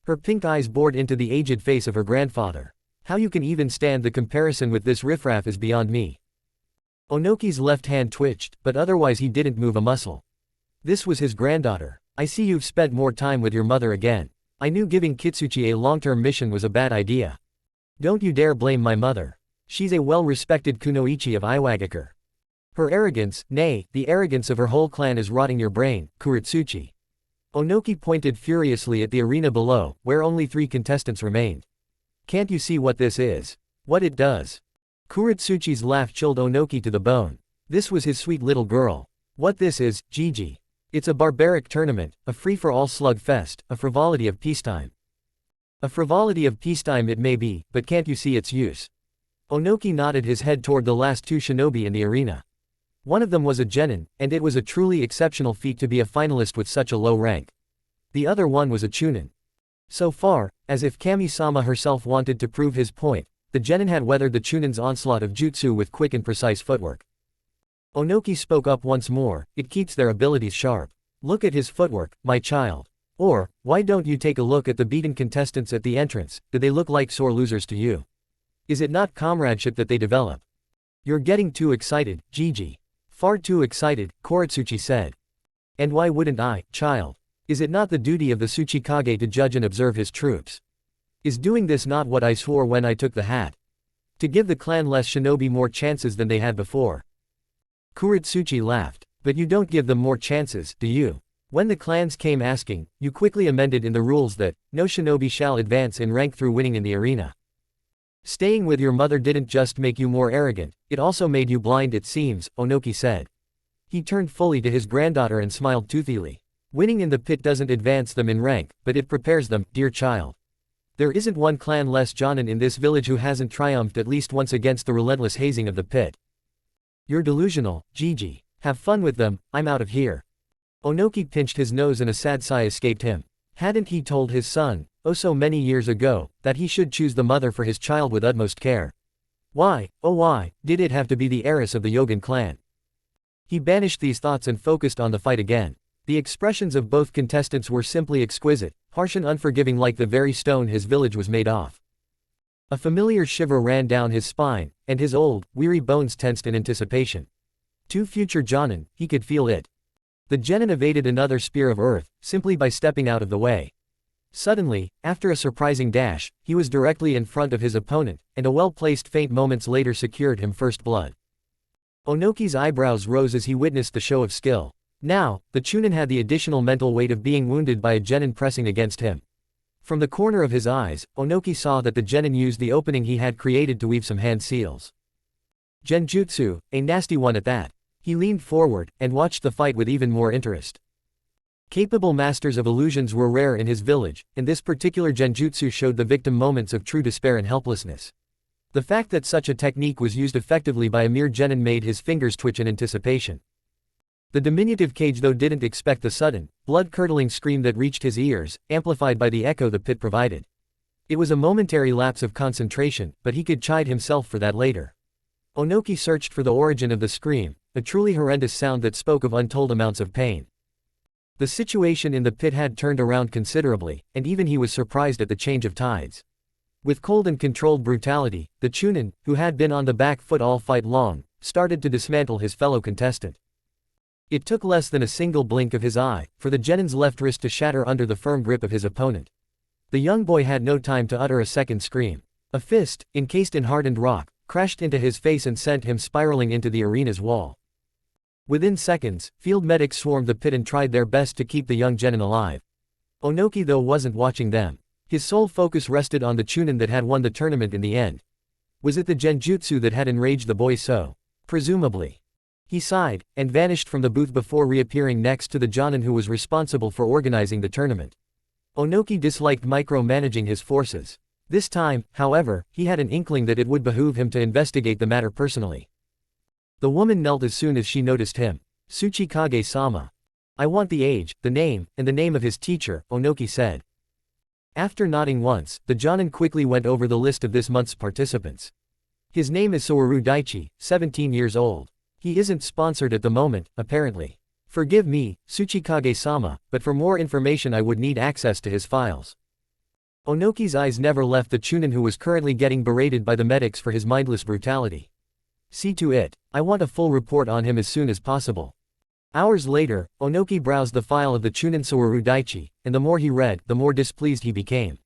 [SPEAKER 1] Her pink eyes bored into the aged face of her grandfather. How you can even stand the comparison with this riffraff is beyond me. Onoki's left hand twitched, but otherwise he didn't move a muscle. This was his granddaughter. I see you've spent more time with your mother again. I knew giving Kitsuchi a long-term mission was a bad idea. Don't you dare blame my mother. She's a well-respected kunoichi of Iwagakure. Her arrogance, nay, the arrogance of her whole clan is rotting your brain, Kuretsuchi. Onoki pointed furiously at the arena below, where only 3 contestants remained. Can't you see what this is? What it does? Kuretsuchi's laugh chilled Onoki to the bone. This was his sweet little girl. What this is, Gigi. It's a barbaric tournament, a free-for-all slugfest, a frivolity of peacetime. A frivolity of peacetime it may be, but can't you see its use? Onoki nodded his head toward the last 2 shinobi in the arena. One of them was a genin, and it was a truly exceptional feat to be a finalist with such a low rank. The other one was a chunin. So far, as if Kami-sama herself wanted to prove his point, the genin had weathered the chunin's onslaught of jutsu with quick and precise footwork. Onoki spoke up once more, it keeps their abilities sharp. Look at his footwork, my child. Or, why don't you take a look at the beaten contestants at the entrance, do they look like sore losers to you? Is it not comradeship that they develop? You're getting too excited, Gigi. Far too excited, Kuretsuchi said. And why wouldn't I, child? Is it not the duty of the Tsuchikage to judge and observe his troops? Is doing this not what I swore when I took the hat? To give the clan-less shinobi more chances than they had before. Kuretsuchi laughed. But you don't give them more chances, do you? When the clans came asking, you quickly amended in the rules that, no shinobi shall advance in rank through winning in the arena. Staying with your mother didn't just make you more arrogant, it also made you blind it seems, Onoki said. He turned fully to his granddaughter and smiled toothily. Winning in the pit doesn't advance them in rank, but it prepares them, dear child. There isn't one clan-less jonin in this village who hasn't triumphed at least once against the relentless hazing of the pit. You're delusional, Gigi. Have fun with them, I'm out of here. Onoki pinched his nose and a sad sigh escaped him. Hadn't he told his son, oh so many years ago, that he should choose the mother for his child with utmost care? Why, oh why, did it have to be the heiress of the Yogan clan? He banished these thoughts and focused on the fight again. The expressions of both contestants were simply exquisite, harsh and unforgiving like the very stone his village was made of. A familiar shiver ran down his spine, and his old, weary bones tensed in anticipation. 2 future jonin, he could feel it. The genin evaded another spear of earth, simply by stepping out of the way. Suddenly, after a surprising dash, he was directly in front of his opponent, and a well-placed feint moments later secured him first blood. Onoki's eyebrows rose as he witnessed the show of skill. Now, the chunin had the additional mental weight of being wounded by a genin pressing against him. From the corner of his eyes, Onoki saw that the genin used the opening he had created to weave some hand seals. Genjutsu, a nasty one at that. He leaned forward, and watched the fight with even more interest. Capable masters of illusions were rare in his village, and this particular genjutsu showed the victim moments of true despair and helplessness. The fact that such a technique was used effectively by a mere genin made his fingers twitch in anticipation. The diminutive cage though didn't expect the sudden, blood-curdling scream that reached his ears, amplified by the echo the pit provided. It was a momentary lapse of concentration, but he could chide himself for that later. Onoki searched for the origin of the scream, a truly horrendous sound that spoke of untold amounts of pain. The situation in the pit had turned around considerably, and even he was surprised at the change of tides. With cold and controlled brutality, the chunin, who had been on the back foot all fight long, started to dismantle his fellow contestant. It took less than a single blink of his eye, for the genin's left wrist to shatter under the firm grip of his opponent. The young boy had no time to utter a second scream. A fist, encased in hardened rock, crashed into his face and sent him spiraling into the arena's wall. Within seconds, field medics swarmed the pit and tried their best to keep the young genin alive. Onoki though wasn't watching them. His sole focus rested on the chunin that had won the tournament in the end. Was it the genjutsu that had enraged the boy so? Presumably. He sighed, and vanished from the booth before reappearing next to the jonin who was responsible for organizing the tournament. Onoki disliked micromanaging his forces. This time, however, he had an inkling that it would behoove him to investigate the matter personally. The woman knelt as soon as she noticed him. Tsuchikage-sama. I want the age, the name, and the name of his teacher, Onoki said. After nodding once, the jonin quickly went over the list of this month's participants. His name is Soaru Daichi, 17 years old. He isn't sponsored at the moment, apparently. Forgive me, Tsuchikage-sama, but for more information I would need access to his files. Onoki's eyes never left the chunin who was currently getting berated by the medics for his mindless brutality. See to it. I want a full report on him as soon as possible. Hours later, Onoki browsed the file of the chunin Soaru Daichi, and the more he read, the more displeased he became.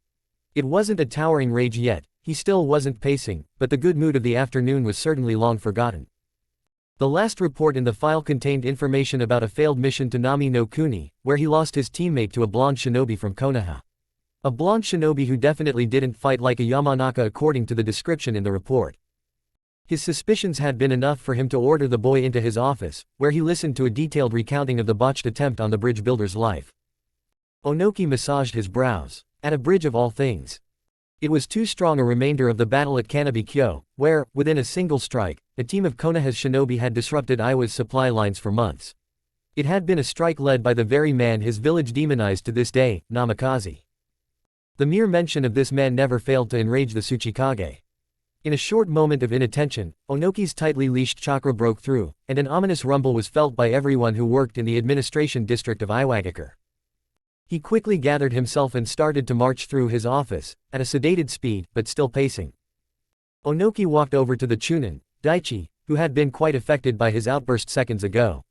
[SPEAKER 1] It wasn't a towering rage yet, he still wasn't pacing, but the good mood of the afternoon was certainly long forgotten. The last report in the file contained information about a failed mission to Nami no Kuni, where he lost his teammate to a blonde shinobi from Konoha. A blonde shinobi who definitely didn't fight like a Yamanaka according to the description in the report. His suspicions had been enough for him to order the boy into his office, where he listened to a detailed recounting of the botched attempt on the bridge builder's life. Onoki massaged his brows. At a bridge of all things. It was too strong a remainder of the battle at Kanabikyo, where, within a single strike, a team of Konoha's shinobi had disrupted Iwa's supply lines for months. It had been a strike led by the very man his village demonized to this day, Namikaze. The mere mention of this man never failed to enrage the Tsuchikage. In a short moment of inattention, Onoki's tightly leashed chakra broke through, and an ominous rumble was felt by everyone who worked in the administration district of Iwagakure. He quickly gathered himself and started to march through his office, at a sedated speed, but still pacing. Onoki walked over to the chunin, Daichi, who had been quite affected by his outburst seconds ago.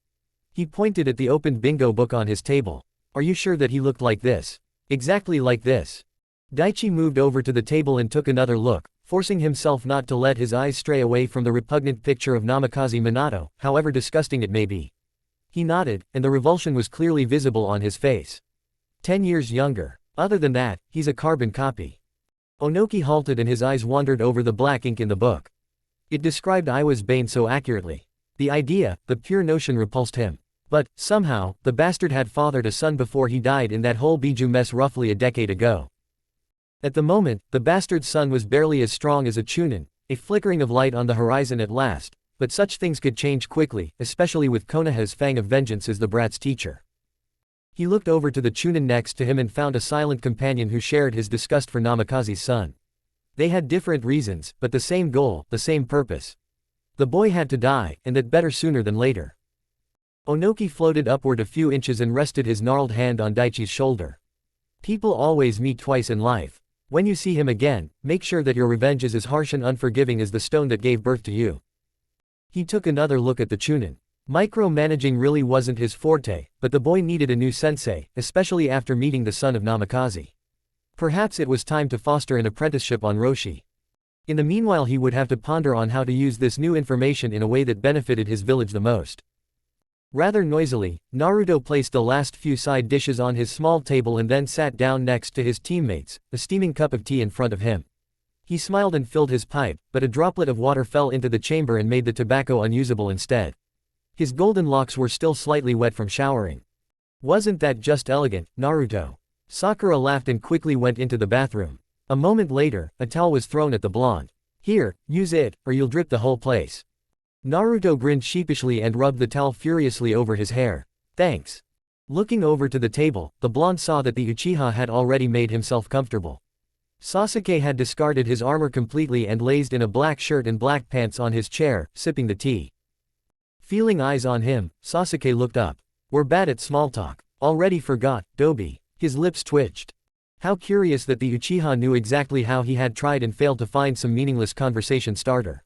[SPEAKER 1] He pointed at the opened bingo book on his table. Are you sure that he looked like this? Exactly like this. Daichi moved over to the table and took another look, forcing himself not to let his eyes stray away from the repugnant picture of Namikaze Minato, however disgusting it may be. He nodded, and the revulsion was clearly visible on his face. 10 years younger. Other than that, he's a carbon copy. Onoki halted and his eyes wandered over the black ink in the book. It described Iwa's bane so accurately. The idea, the pure notion repulsed him. But, somehow, the bastard had fathered a son before he died in that whole Biju mess roughly a decade ago. At the moment, the bastard's son was barely as strong as a chunin, a flickering of light on the horizon at last, but such things could change quickly, especially with Konoha's fang of vengeance as the brat's teacher. He looked over to the chunin next to him and found a silent companion who shared his disgust for Namikaze's son. They had different reasons, but the same goal, the same purpose. The boy had to die, and that better sooner than later. Onoki floated upward a few inches and rested his gnarled hand on Daichi's shoulder. People always meet twice in life. When you see him again, make sure that your revenge is as harsh and unforgiving as the stone that gave birth to you. He took another look at the chunin. Micromanaging really wasn't his forte, but the boy needed a new sensei, especially after meeting the son of Namikaze. Perhaps it was time to foster an apprenticeship on Roshi. In the meanwhile he would have to ponder on how to use this new information in a way that benefited his village the most. Rather noisily, Naruto placed the last few side dishes on his small table and then sat down next to his teammates, a steaming cup of tea in front of him. He smiled and filled his pipe, but a droplet of water fell into the chamber and made the tobacco unusable instead. His golden locks were still slightly wet from showering. Wasn't that just elegant, Naruto? Sakura laughed and quickly went into the bathroom. A moment later, a towel was thrown at the blonde. Here, use it, or you'll drip the whole place. Naruto grinned sheepishly and rubbed the towel furiously over his hair. Thanks. Looking over to the table, the blonde saw that the Uchiha had already made himself comfortable. Sasuke had discarded his armor completely and lazed in a black shirt and black pants on his chair, sipping the tea. Feeling eyes on him, Sasuke looked up. We're bad at small talk. Already forgot, Dobi. His lips twitched. How curious that the Uchiha knew exactly how he had tried and failed to find some meaningless conversation starter.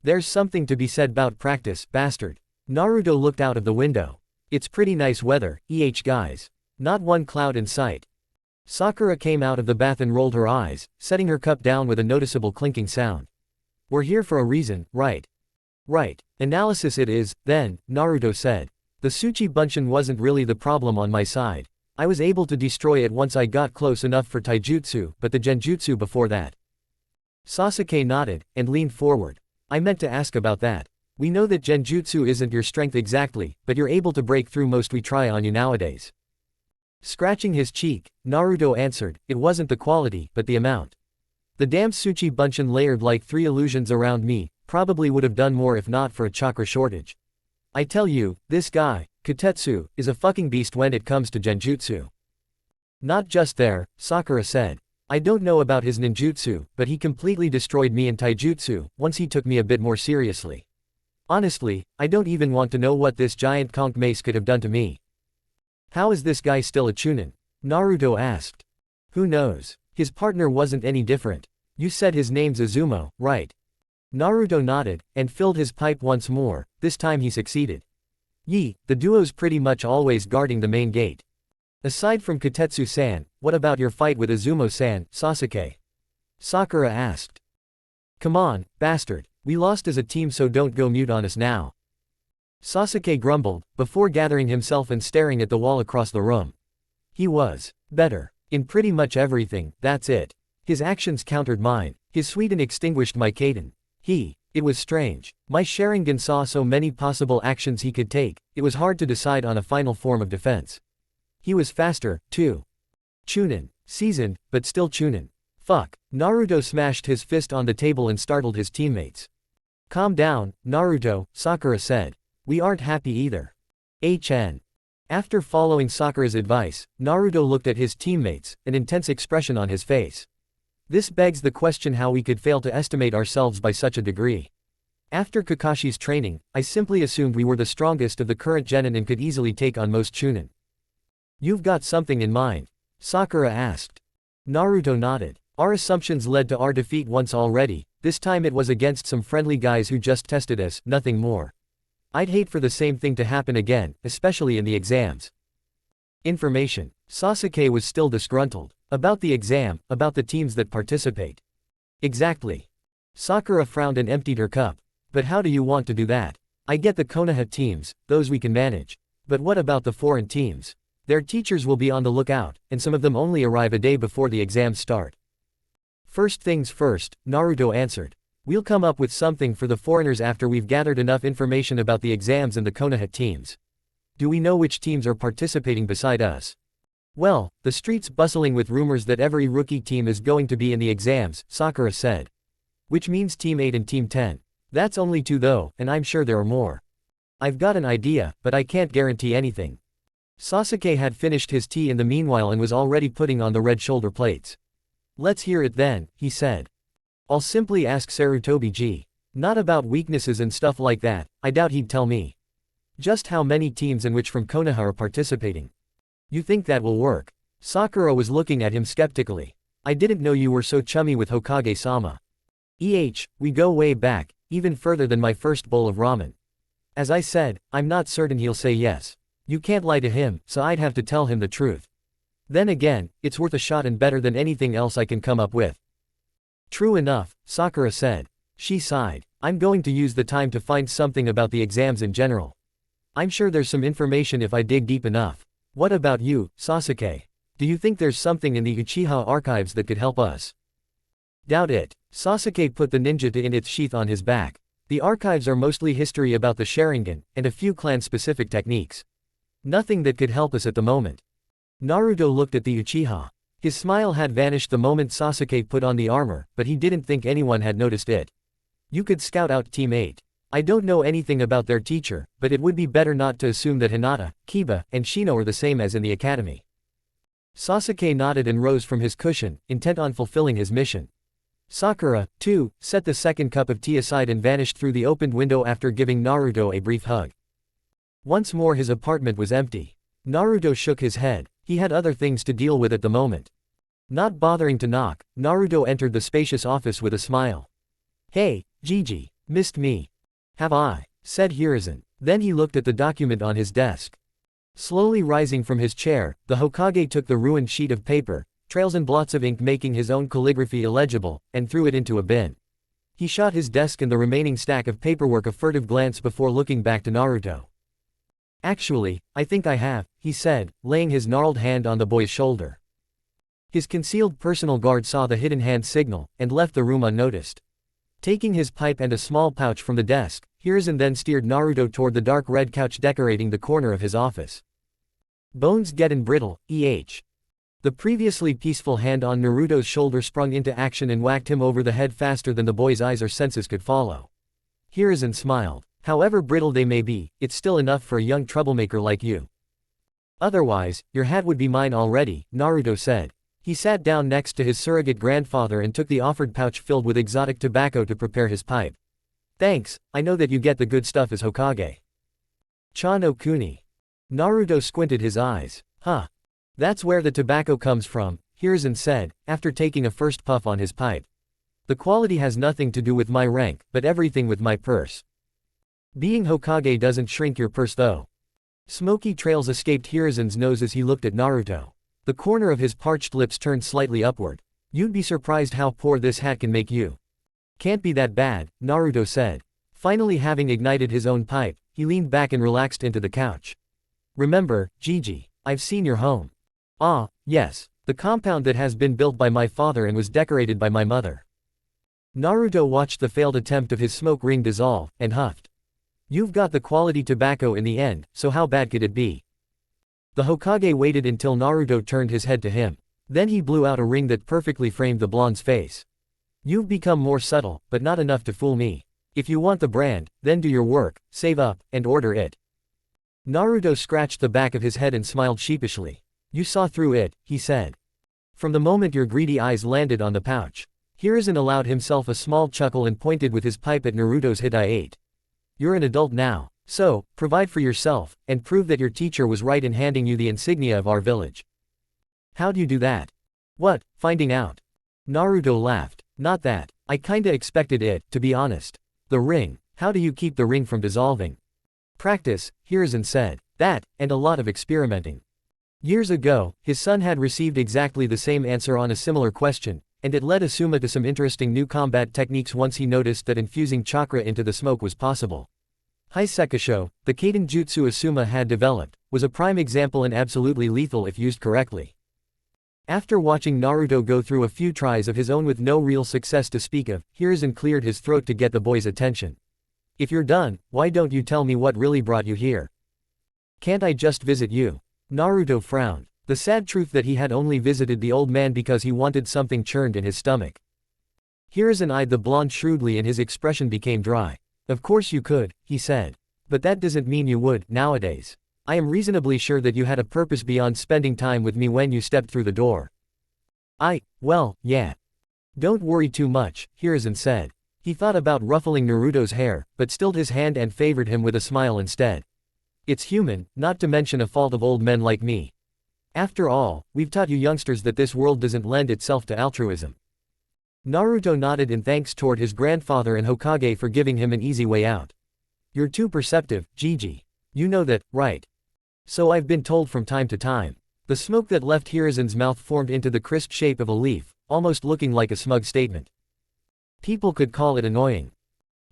[SPEAKER 1] There's something to be said about practice, bastard. Naruto looked out of the window. It's pretty nice weather, guys. Not one cloud in sight. Sakura came out of the bath and rolled her eyes, setting her cup down with a noticeable clinking sound. We're here for a reason, right? Right. Analysis it is, then, Naruto said. The Tsuchi Bunshin wasn't really the problem on my side. I was able to destroy it once I got close enough for taijutsu, but the genjutsu before that. Sasuke nodded, and leaned forward. I meant to ask about that. We know that genjutsu isn't your strength exactly, but you're able to break through most we try on you nowadays. Scratching his cheek, Naruto answered, it wasn't the quality, but the amount. The damn Tsuchi Bunshin layered like 3 illusions around me, probably would have done more if not for a chakra shortage. I tell you, this guy, Kotetsu, is a fucking beast when it comes to genjutsu. Not just there, Sakura said. I don't know about his ninjutsu, but he completely destroyed me in taijutsu, once he took me a bit more seriously. Honestly, I don't even want to know what this giant conch mace could have done to me. How is this guy still a chunin? Naruto asked. Who knows? His partner wasn't any different. You said his name's Izumo, right? Naruto nodded, and filled his pipe once more, this time he succeeded. The duo's pretty much always guarding the main gate. Aside from Kotetsu-san, what about your fight with Izumo-san, Sasuke? Sakura asked. Come on, bastard, we lost as a team so don't go mute on us now. Sasuke grumbled, before gathering himself and staring at the wall across the room. He was better in pretty much everything, that's it. His actions countered mine. His Suiten extinguished my Kaden. It was strange. My Sharingan saw so many possible actions he could take, it was hard to decide on a final form of defense. He was faster, too. Chunin. Seasoned, but still chunin. Fuck. Naruto smashed his fist on the table and startled his teammates. Calm down, Naruto, Sakura said. We aren't happy either. HN. After following Sakura's advice, Naruto looked at his teammates, an intense expression on his face. This begs the question how we could fail to estimate ourselves by such a degree. After Kakashi's training, I simply assumed we were the strongest of the current genin and could easily take on most chunin. You've got something in mind? Sakura asked. Naruto nodded. Our assumptions led to our defeat once already, this time it was against some friendly guys who just tested us, nothing more. I'd hate for the same thing to happen again, especially in the exams. Information. Sasuke was still disgruntled. About the exam, about the teams that participate. Exactly. Sakura frowned and emptied her cup. But how do you want to do that? I get the Konoha teams, those we can manage. But what about the foreign teams? Their teachers will be on the lookout, and some of them only arrive a day before the exams start. First things first, Naruto answered. We'll come up with something for the foreigners after we've gathered enough information about the exams and the Konoha teams. Do we know which teams are participating beside us? Well, the street's bustling with rumors that every rookie team is going to be in the exams, Sakura said. Which means Team 8 and Team 10. That's only 2 though, and I'm sure there are more. I've got an idea, but I can't guarantee anything. Sasuke had finished his tea in the meanwhile and was already putting on the red shoulder plates. Let's hear it then, he said. I'll simply ask Sarutobi-ji. Not about weaknesses and stuff like that, I doubt he'd tell me. Just how many teams and which from Konoha are participating. You think that will work? Sakura was looking at him skeptically. I didn't know you were so chummy with Hokage-sama. We go way back, even further than my first bowl of ramen. As I said, I'm not certain he'll say yes. You can't lie to him, so I'd have to tell him the truth. Then again, it's worth a shot and better than anything else I can come up with. True enough, Sakura said. She sighed. I'm going to use the time to find something about the exams in general. I'm sure there's some information if I dig deep enough. What about you, Sasuke? Do you think there's something in the Uchiha archives that could help us? Doubt it. Sasuke put the ninjata in its sheath on his back. The archives are mostly history about the Sharingan, and a few clan-specific techniques. Nothing that could help us at the moment. Naruto looked at the Uchiha. His smile had vanished the moment Sasuke put on the armor, but he didn't think anyone had noticed it. You could scout out Team 8. I don't know anything about their teacher, but it would be better not to assume that Hinata, Kiba, and Shino are the same as in the academy. Sasuke nodded and rose from his cushion, intent on fulfilling his mission. Sakura, too, set the second cup of tea aside and vanished through the opened window after giving Naruto a brief hug. Once more his apartment was empty. Naruto shook his head. He had other things to deal with at the moment. Not bothering to knock, Naruto entered the spacious office with a smile. Hey, Gigi, missed me. Have I? Said Hiruzen. Then he looked at the document on his desk. Slowly rising from his chair, the Hokage took the ruined sheet of paper, trails and blots of ink making his own calligraphy illegible, and threw it into a bin. He shot his desk and the remaining stack of paperwork a furtive glance before looking back to Naruto. "Actually, I think I have," he said, laying his gnarled hand on the boy's shoulder. His concealed personal guard saw the hidden hand signal, and left the room unnoticed. Taking his pipe and a small pouch from the desk, Hiruzen then steered Naruto toward the dark red couch decorating the corner of his office. "Bones gettin' brittle, eh?" The previously peaceful hand on Naruto's shoulder sprung into action and whacked him over the head faster than the boy's eyes or senses could follow. Hiruzen smiled. "However brittle they may be, it's still enough for a young troublemaker like you. Otherwise, your hat would be mine already," Naruto said. He sat down next to his surrogate grandfather and took the offered pouch filled with exotic tobacco to prepare his pipe. "Thanks, I know that you get the good stuff as Hokage." "Cha no kuni." Naruto squinted his eyes. "Huh. That's where the tobacco comes from," Hiruzen said, after taking a first puff on his pipe. "The quality has nothing to do with my rank, but everything with my purse." "Being Hokage doesn't shrink your purse though." Smoky trails escaped Hiruzen's nose as he looked at Naruto. The corner of his parched lips turned slightly upward. "You'd be surprised how poor this hat can make you." "Can't be that bad," Naruto said. Finally having ignited his own pipe, he leaned back and relaxed into the couch. "Remember, Gigi, I've seen your home." "Ah, yes. The compound that has been built by my father and was decorated by my mother." Naruto watched the failed attempt of his smoke ring dissolve, and huffed. "You've got the quality tobacco in the end, so how bad could it be?" The Hokage waited until Naruto turned his head to him. Then he blew out a ring that perfectly framed the blonde's face. "You've become more subtle, but not enough to fool me. If you want the brand, then do your work, save up, and order it." Naruto scratched the back of his head and smiled sheepishly. "You saw through it," he said. "From the moment your greedy eyes landed on the pouch." Hiruzen allowed himself a small chuckle and pointed with his pipe at Naruto's hinata. "You're an adult now. So, provide for yourself, and prove that your teacher was right in handing you the insignia of our village." "How'd you do that?" "What, finding out?" Naruto laughed. "Not that. I kinda expected it, to be honest." "The ring. How do you keep the ring from dissolving?" "Practice," Hiruzen said. "That, and a lot of experimenting." Years ago, his son had received exactly the same answer on a similar question, and it led Asuma to some interesting new combat techniques once he noticed that infusing chakra into the smoke was possible. Hisekisho, the Kaden jutsu Asuma had developed, was a prime example and absolutely lethal if used correctly. After watching Naruto go through a few tries of his own with no real success to speak of, Hiruzen cleared his throat to get the boy's attention. "If you're done, why don't you tell me what really brought you here? Can't I just visit you?" Naruto frowned. The sad truth that he had only visited the old man because he wanted something churned in his stomach. Hiruzen eyed the blonde shrewdly and his expression became dry. "Of course you could," he said. "But that doesn't mean you would, nowadays. I am reasonably sure that you had a purpose beyond spending time with me when you stepped through the door." Well, yeah. "Don't worry too much," Hiruzen said. He thought about ruffling Naruto's hair, but stilled his hand and favored him with a smile instead. "It's human, not to mention a fault of old men like me. After all, we've taught you youngsters that this world doesn't lend itself to altruism." Naruto nodded in thanks toward his grandfather and Hokage for giving him an easy way out. "You're too perceptive, Gigi. You know that, right?" "So I've been told from time to time." The smoke that left Hiruzen's mouth formed into the crisp shape of a leaf, almost looking like a smug statement. "People could call it annoying."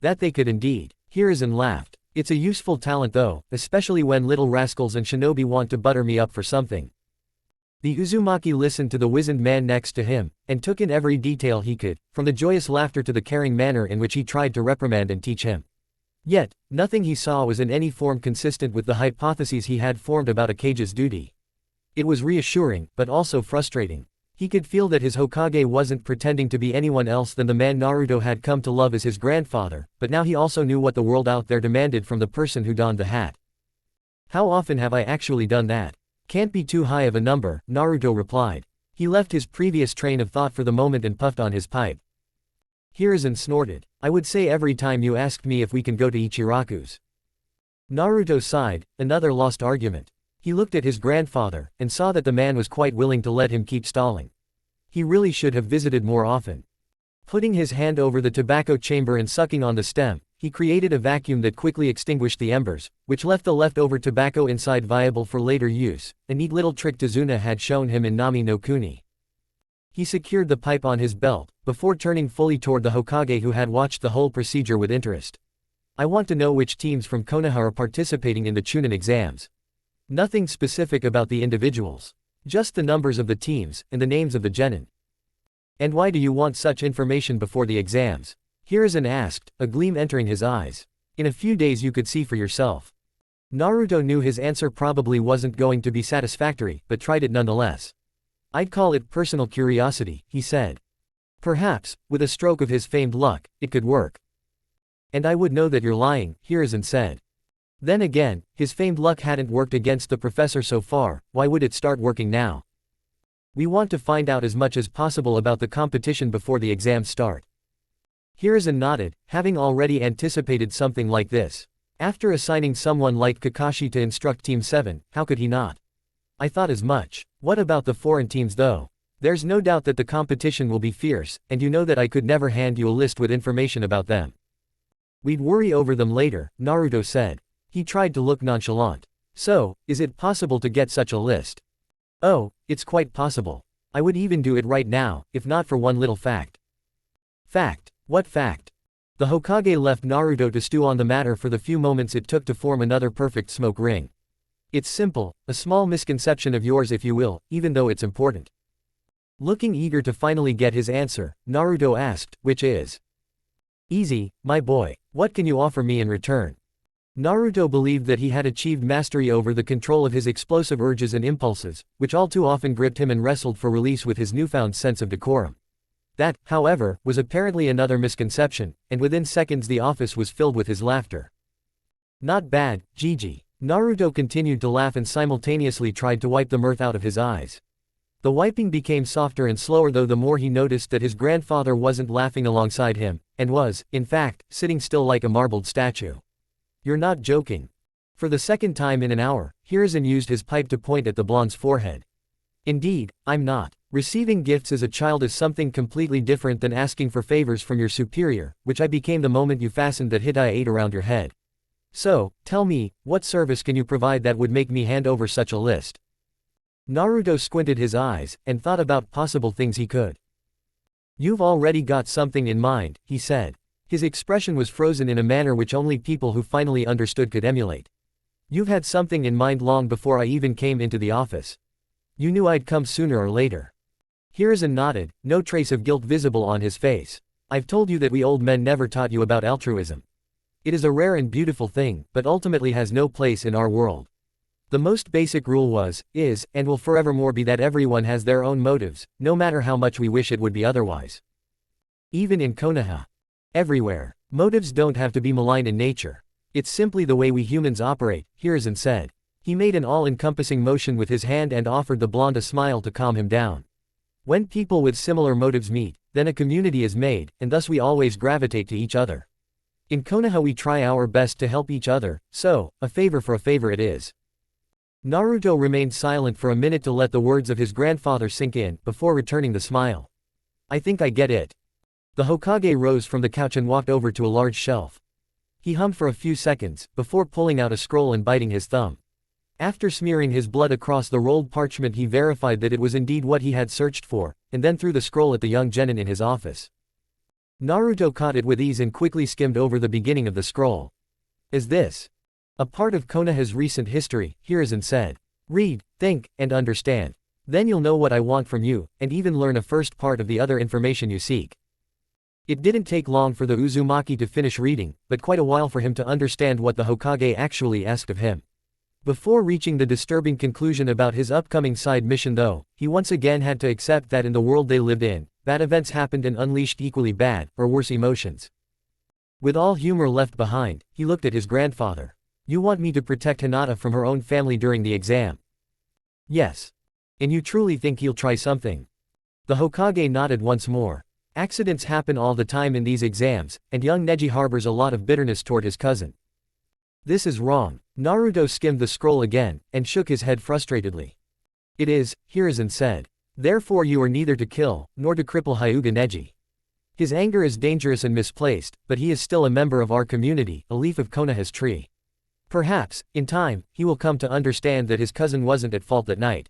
[SPEAKER 1] "That they could indeed." Hiruzen laughed. "It's a useful talent though, especially when little rascals and shinobi want to butter me up for something." The Uzumaki listened to the wizened man next to him, and took in every detail he could, from the joyous laughter to the caring manner in which he tried to reprimand and teach him. Yet, nothing he saw was in any form consistent with the hypotheses he had formed about Akage's duty. It was reassuring, but also frustrating. He could feel that his Hokage wasn't pretending to be anyone else than the man Naruto had come to love as his grandfather, but now he also knew what the world out there demanded from the person who donned the hat. "How often have I actually done that?" "Can't be too high of a number," Naruto replied. He left his previous train of thought for the moment and puffed on his pipe. Hiruzen snorted. "I would say every time you asked me if we can go to Ichiraku's." Naruto sighed, another lost argument. He looked at his grandfather, and saw that the man was quite willing to let him keep stalling. He really should have visited more often. Putting his hand over the tobacco chamber and sucking on the stem, he created a vacuum that quickly extinguished the embers, which left the leftover tobacco inside viable for later use, a neat little trick Tazuna had shown him in Nami no Kuni. He secured the pipe on his belt, before turning fully toward the Hokage who had watched the whole procedure with interest. I want to know which teams from Konoha are participating in the Chunin exams. Nothing specific about the individuals. Just the numbers of the teams, and the names of the genin. And why do you want such information before the exams? Hiruzen asked, a gleam entering his eyes. In a few days you could see for yourself. Naruto knew his answer probably wasn't going to be satisfactory, but tried it nonetheless. I'd call it personal curiosity, he said. Perhaps, with a stroke of his famed luck, it could work. And I would know that you're lying, Hiruzen said. Then again, his famed luck hadn't worked against the professor so far, why would it start working now? We want to find out as much as possible about the competition before the exams start. Hiruzen nodded, having already anticipated something like this. After assigning someone like Kakashi to instruct Team 7, how could he not? I thought as much. What about the foreign teams though? There's no doubt that the competition will be fierce, and you know that I could never hand you a list with information about them. We'd worry over them later, Naruto said. He tried to look nonchalant. So, is it possible to get such a list? Oh, it's quite possible. I would even do it right now, if not for one little fact. Fact? What fact? The Hokage left Naruto to stew on the matter for the few moments it took to form another perfect smoke ring. It's simple, a small misconception of yours if you will, even though it's important. Looking eager to finally get his answer, Naruto asked, which is? Easy, my boy. What can you offer me in return? Naruto believed that he had achieved mastery over the control of his explosive urges and impulses, which all too often gripped him and wrestled for release with his newfound sense of decorum. That, however, was apparently another misconception, and within seconds the office was filled with his laughter. Not bad, Gigi. Naruto continued to laugh and simultaneously tried to wipe the mirth out of his eyes. The wiping became softer and slower though the more he noticed that his grandfather wasn't laughing alongside him, and was, in fact, sitting still like a marbled statue. You're not joking. For the second time in an hour, Hiruzen used his pipe to point at the blonde's forehead. Indeed, I'm not. Receiving gifts as a child is something completely different than asking for favors from your superior, which I became the moment you fastened that Hitai 8 around your head. So, tell me, what service can you provide that would make me hand over such a list? Naruto squinted his eyes, and thought about possible things he could. You've already got something in mind, he said. His expression was frozen in a manner which only people who finally understood could emulate. You've had something in mind long before I even came into the office. You knew I'd come sooner or later. Hiruzen nodded, no trace of guilt visible on his face. I've told you that we old men never taught you about altruism. It is a rare and beautiful thing, but ultimately has no place in our world. The most basic rule was, is, and will forevermore be that everyone has their own motives, no matter how much we wish it would be otherwise. Even in Konoha. Everywhere. Motives don't have to be malign in nature. It's simply the way we humans operate, Hiruzen said. He made an all-encompassing motion with his hand and offered the blonde a smile to calm him down. When people with similar motives meet, then a community is made, and thus we always gravitate to each other. In Konoha we try our best to help each other, so, a favor for a favor it is. Naruto remained silent for a minute to let the words of his grandfather sink in, before returning the smile. I think I get it. The Hokage rose from the couch and walked over to a large shelf. He hummed for a few seconds, before pulling out a scroll and biting his thumb. After smearing his blood across the rolled parchment he verified that it was indeed what he had searched for, and then threw the scroll at the young genin in his office. Naruto caught it with ease and quickly skimmed over the beginning of the scroll. Is this a part of Konoha's recent history? Hiruzen said. Read, think, and understand. Then you'll know what I want from you, and even learn a first part of the other information you seek. It didn't take long for the Uzumaki to finish reading, but quite a while for him to understand what the Hokage actually asked of him. Before reaching the disturbing conclusion about his upcoming side mission though, he once again had to accept that in the world they lived in, bad events happened and unleashed equally bad, or worse emotions. With all humor left behind, he looked at his grandfather. You want me to protect Hinata from her own family during the exam? Yes. And you truly think he'll try something? The Hokage nodded once more. Accidents happen all the time in these exams, and young Neji harbors a lot of bitterness toward his cousin. This is wrong. Naruto skimmed the scroll again, and shook his head frustratedly. It is, Hiruzen said. Therefore you are neither to kill, nor to cripple Hyuga Neji. His anger is dangerous and misplaced, but he is still a member of our community, a leaf of Konoha's tree. Perhaps, in time, he will come to understand that his cousin wasn't at fault that night.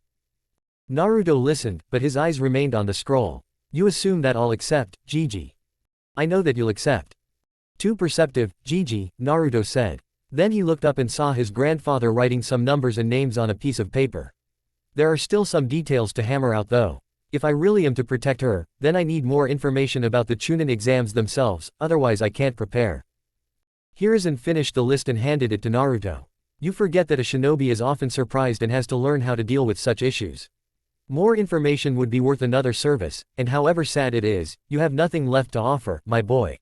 [SPEAKER 1] Naruto listened, but his eyes remained on the scroll. You assume that I'll accept, Gigi. I know that you'll accept. Too perceptive, Gigi, Naruto said. Then he looked up and saw his grandfather writing some numbers and names on a piece of paper. There are still some details to hammer out though. If I really am to protect her, then I need more information about the Chunin exams themselves, otherwise I can't prepare. Hiruzen finished the list and handed it to Naruto. You forget that a shinobi is often surprised and has to learn how to deal with such issues. More information would be worth another service, and however sad it is, you have nothing left to offer, my boy.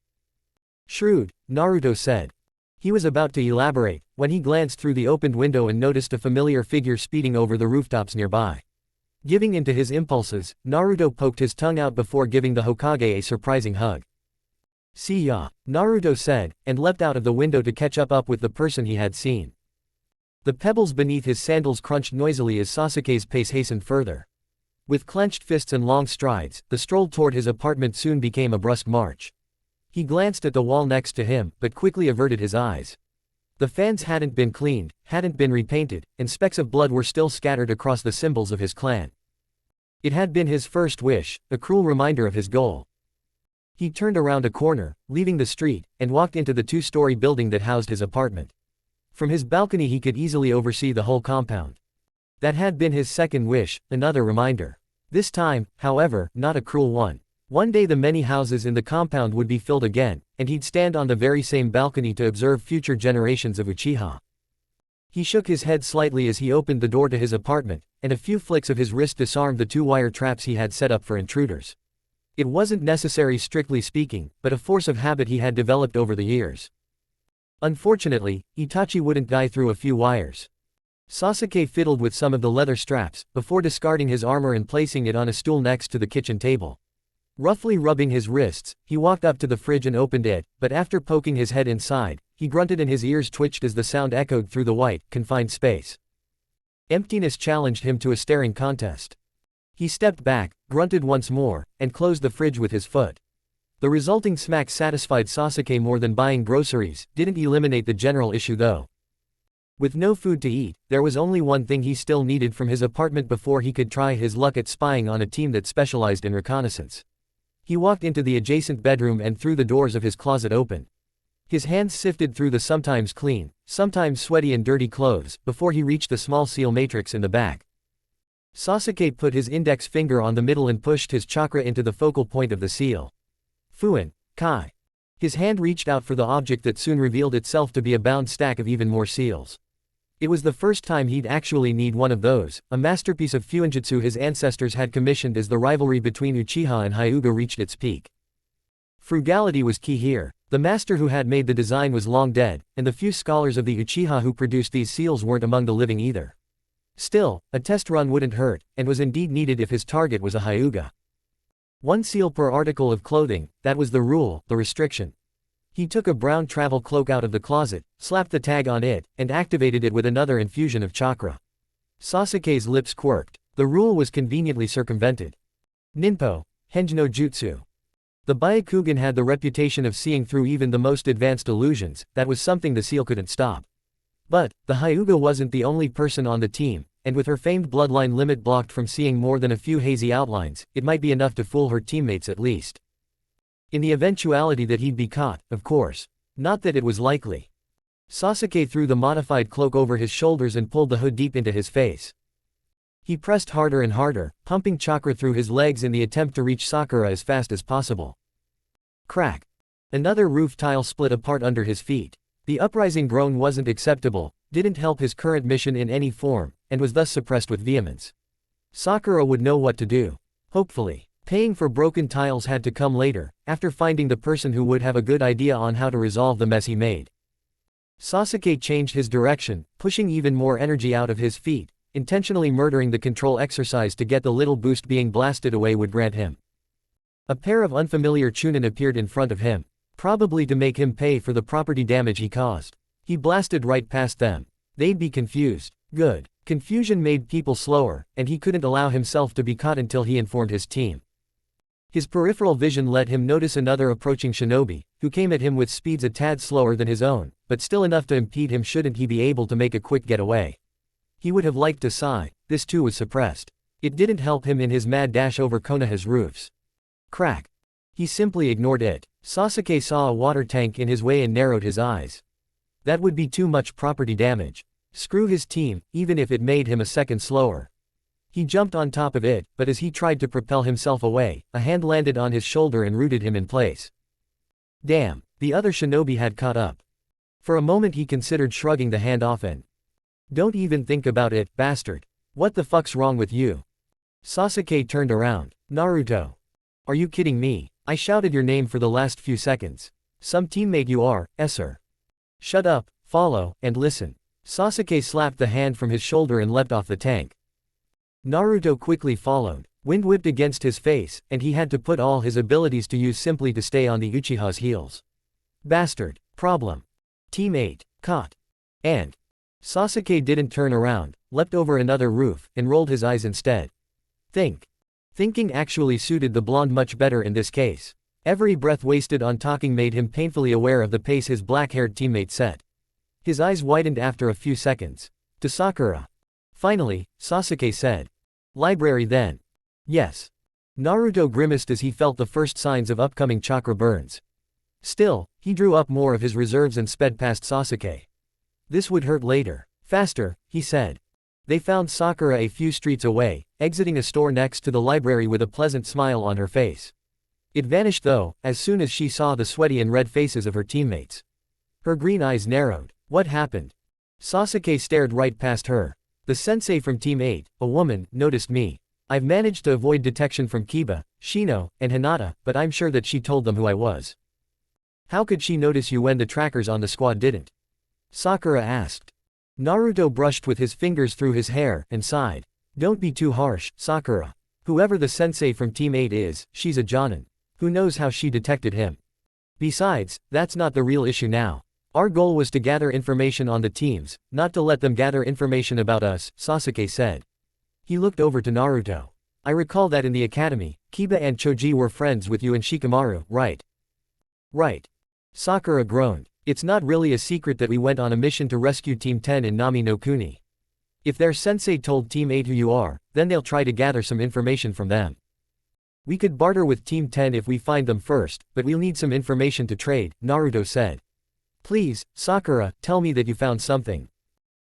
[SPEAKER 1] Shrewd, Naruto said. He was about to elaborate, when he glanced through the opened window and noticed a familiar figure speeding over the rooftops nearby. Giving in to his impulses, Naruto poked his tongue out before giving the Hokage a surprising hug. See ya, Naruto said, and leapt out of the window to catch up with the person he had seen. The pebbles beneath his sandals crunched noisily as Sasuke's pace hastened further. With clenched fists and long strides, the stroll toward his apartment soon became a brusque march. He glanced at the wall next to him, but quickly averted his eyes. The fans hadn't been cleaned, hadn't been repainted, and specks of blood were still scattered across the symbols of his clan. It had been his first wish, a cruel reminder of his goal. He turned around a corner, leaving the street, and walked into the two-story building that housed his apartment. From his balcony he could easily oversee the whole compound. That had been his second wish, another reminder. This time, however, not a cruel one. One day the many houses in the compound would be filled again, and he'd stand on the very same balcony to observe future generations of Uchiha. He shook his head slightly as he opened the door to his apartment, and a few flicks of his wrist disarmed the two wire traps he had set up for intruders. It wasn't necessary strictly speaking, but a force of habit he had developed over the years. Unfortunately, Itachi wouldn't die through a few wires. Sasuke fiddled with some of the leather straps, before discarding his armor and placing it on a stool next to the kitchen table. Roughly rubbing his wrists, he walked up to the fridge and opened it, but after poking his head inside, he grunted and his ears twitched as the sound echoed through the white, confined space. Emptiness challenged him to a staring contest. He stepped back, grunted once more, and closed the fridge with his foot. The resulting smack satisfied Sasuke more than buying groceries, didn't eliminate the general issue though. With no food to eat, there was only one thing he still needed from his apartment before he could try his luck at spying on a team that specialized in reconnaissance. He walked into the adjacent bedroom and threw the doors of his closet open. His hands sifted through the sometimes clean, sometimes sweaty and dirty clothes, before he reached the small seal matrix in the back. Sasuke put his index finger on the middle and pushed his chakra into the focal point of the seal. FUNN, Kai. His hand reached out for the object that soon revealed itself to be a bound stack of even more seals. It was the first time he'd actually need one of those, a masterpiece of fuinjutsu his ancestors had commissioned as the rivalry between Uchiha and Hyuga reached its peak. Frugality was key here. The master who had made the design was long dead, and the few scholars of the Uchiha who produced these seals weren't among the living either. Still, a test run wouldn't hurt, and was indeed needed if his target was a Hyuga. One seal per article of clothing, that was the rule, the restriction. He took a brown travel cloak out of the closet, slapped the tag on it, and activated it with another infusion of chakra. Sasuke's lips quirked. The rule was conveniently circumvented. Ninpo, Henj no Jutsu. The Byakugan had the reputation of seeing through even the most advanced illusions, that was something the seal couldn't stop. But, the Hyuga wasn't the only person on the team, and with her famed bloodline limit blocked from seeing more than a few hazy outlines, it might be enough to fool her teammates at least. In the eventuality that he'd be caught, of course. Not that it was likely. Sasuke threw the modified cloak over his shoulders and pulled the hood deep into his face. He pressed harder and harder, pumping chakra through his legs in the attempt to reach Sakura as fast as possible. Crack. Another roof tile split apart under his feet. The uprising groan wasn't acceptable, didn't help his current mission in any form, and was thus suppressed with vehemence. Sakura would know what to do. Hopefully. Paying for broken tiles had to come later, after finding the person who would have a good idea on how to resolve the mess he made. Sasuke changed his direction, pushing even more energy out of his feet, intentionally murdering the control exercise to get the little boost being blasted away would grant him. A pair of unfamiliar Chunin appeared in front of him, probably to make him pay for the property damage he caused. He blasted right past them. They'd be confused. Good. Confusion made people slower, and he couldn't allow himself to be caught until he informed his team. His peripheral vision let him notice another approaching shinobi, who came at him with speeds a tad slower than his own, but still enough to impede him shouldn't he be able to make a quick getaway. He would have liked to sigh, this too was suppressed. It didn't help him in his mad dash over Konoha's roofs. Crack. He simply ignored it. Sasuke saw a water tank in his way and narrowed his eyes. That would be too much property damage. Screw his team, even if it made him a second slower. He jumped on top of it, but as he tried to propel himself away, a hand landed on his shoulder and rooted him in place. Damn, the other shinobi had caught up. For a moment he considered shrugging the hand off and, "Don't even think about it, bastard. What the fuck's wrong with you?" Sasuke turned around. "Naruto. Are you kidding me? I shouted your name for the last few seconds. Some teammate you are, sir. Shut up, follow, and listen." Sasuke slapped the hand from his shoulder and leapt off the tank. Naruto quickly followed. Wind whipped against his face, and he had to put all his abilities to use simply to stay on the Uchiha's heels. Bastard. Problem. Teammate. Caught. And Sasuke didn't turn around, leapt over another roof, and rolled his eyes instead. Thinking actually suited the blonde much better in this case. Every breath wasted on talking made him painfully aware of the pace his black-haired teammate set. His eyes widened after a few seconds. To Sakura. Finally, Sasuke said. Library then. Yes. Naruto grimaced as he felt the first signs of upcoming chakra burns. Still, he drew up more of his reserves and sped past Sasuke. This would hurt later. Faster, he said. They found Sakura a few streets away, exiting a store next to the library with a pleasant smile on her face. It vanished though, as soon as she saw the sweaty and red faces of her teammates. Her green eyes narrowed. What happened? Sasuke stared right past her. The sensei from Team 8, a woman, noticed me. I've managed to avoid detection from Kiba, Shino, and Hinata, but I'm sure that she told them who I was. How could she notice you when the trackers on the squad didn't? Sakura asked. Naruto brushed with his fingers through his hair, and sighed. Don't be too harsh, Sakura. Whoever the sensei from Team 8 is, she's a jonin. Who knows how she detected him? Besides, that's not the real issue now. Our goal was to gather information on the teams, not to let them gather information about us, Sasuke said. He looked over to Naruto. I recall that in the academy, Kiba and Choji were friends with you and Shikamaru, right? Right. Sakura groaned. It's not really a secret that we went on a mission to rescue Team 10 in Nami no Kuni. If their sensei told Team 8 who you are, then they'll try to gather some information from them. We could barter with Team 10 if we find them first, but we'll need some information to trade, Naruto said. Please, Sakura, tell me that you found something.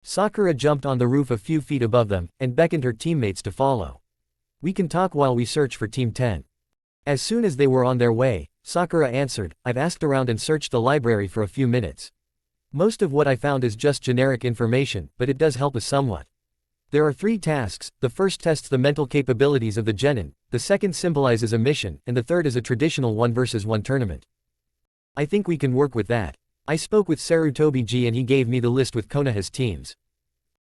[SPEAKER 1] Sakura jumped on the roof a few feet above them, and beckoned her teammates to follow. We can talk while we search for Team 10. As soon as they were on their way, Sakura answered, I've asked around and searched the library for a few minutes. Most of what I found is just generic information, but it does help us somewhat. There are 3 tasks, the first tests the mental capabilities of the genin, the second symbolizes a mission, and the third is a traditional 1-versus-1 tournament. I think we can work with that. I spoke with Sarutobi-ji and he gave me the list with Konoha's teams.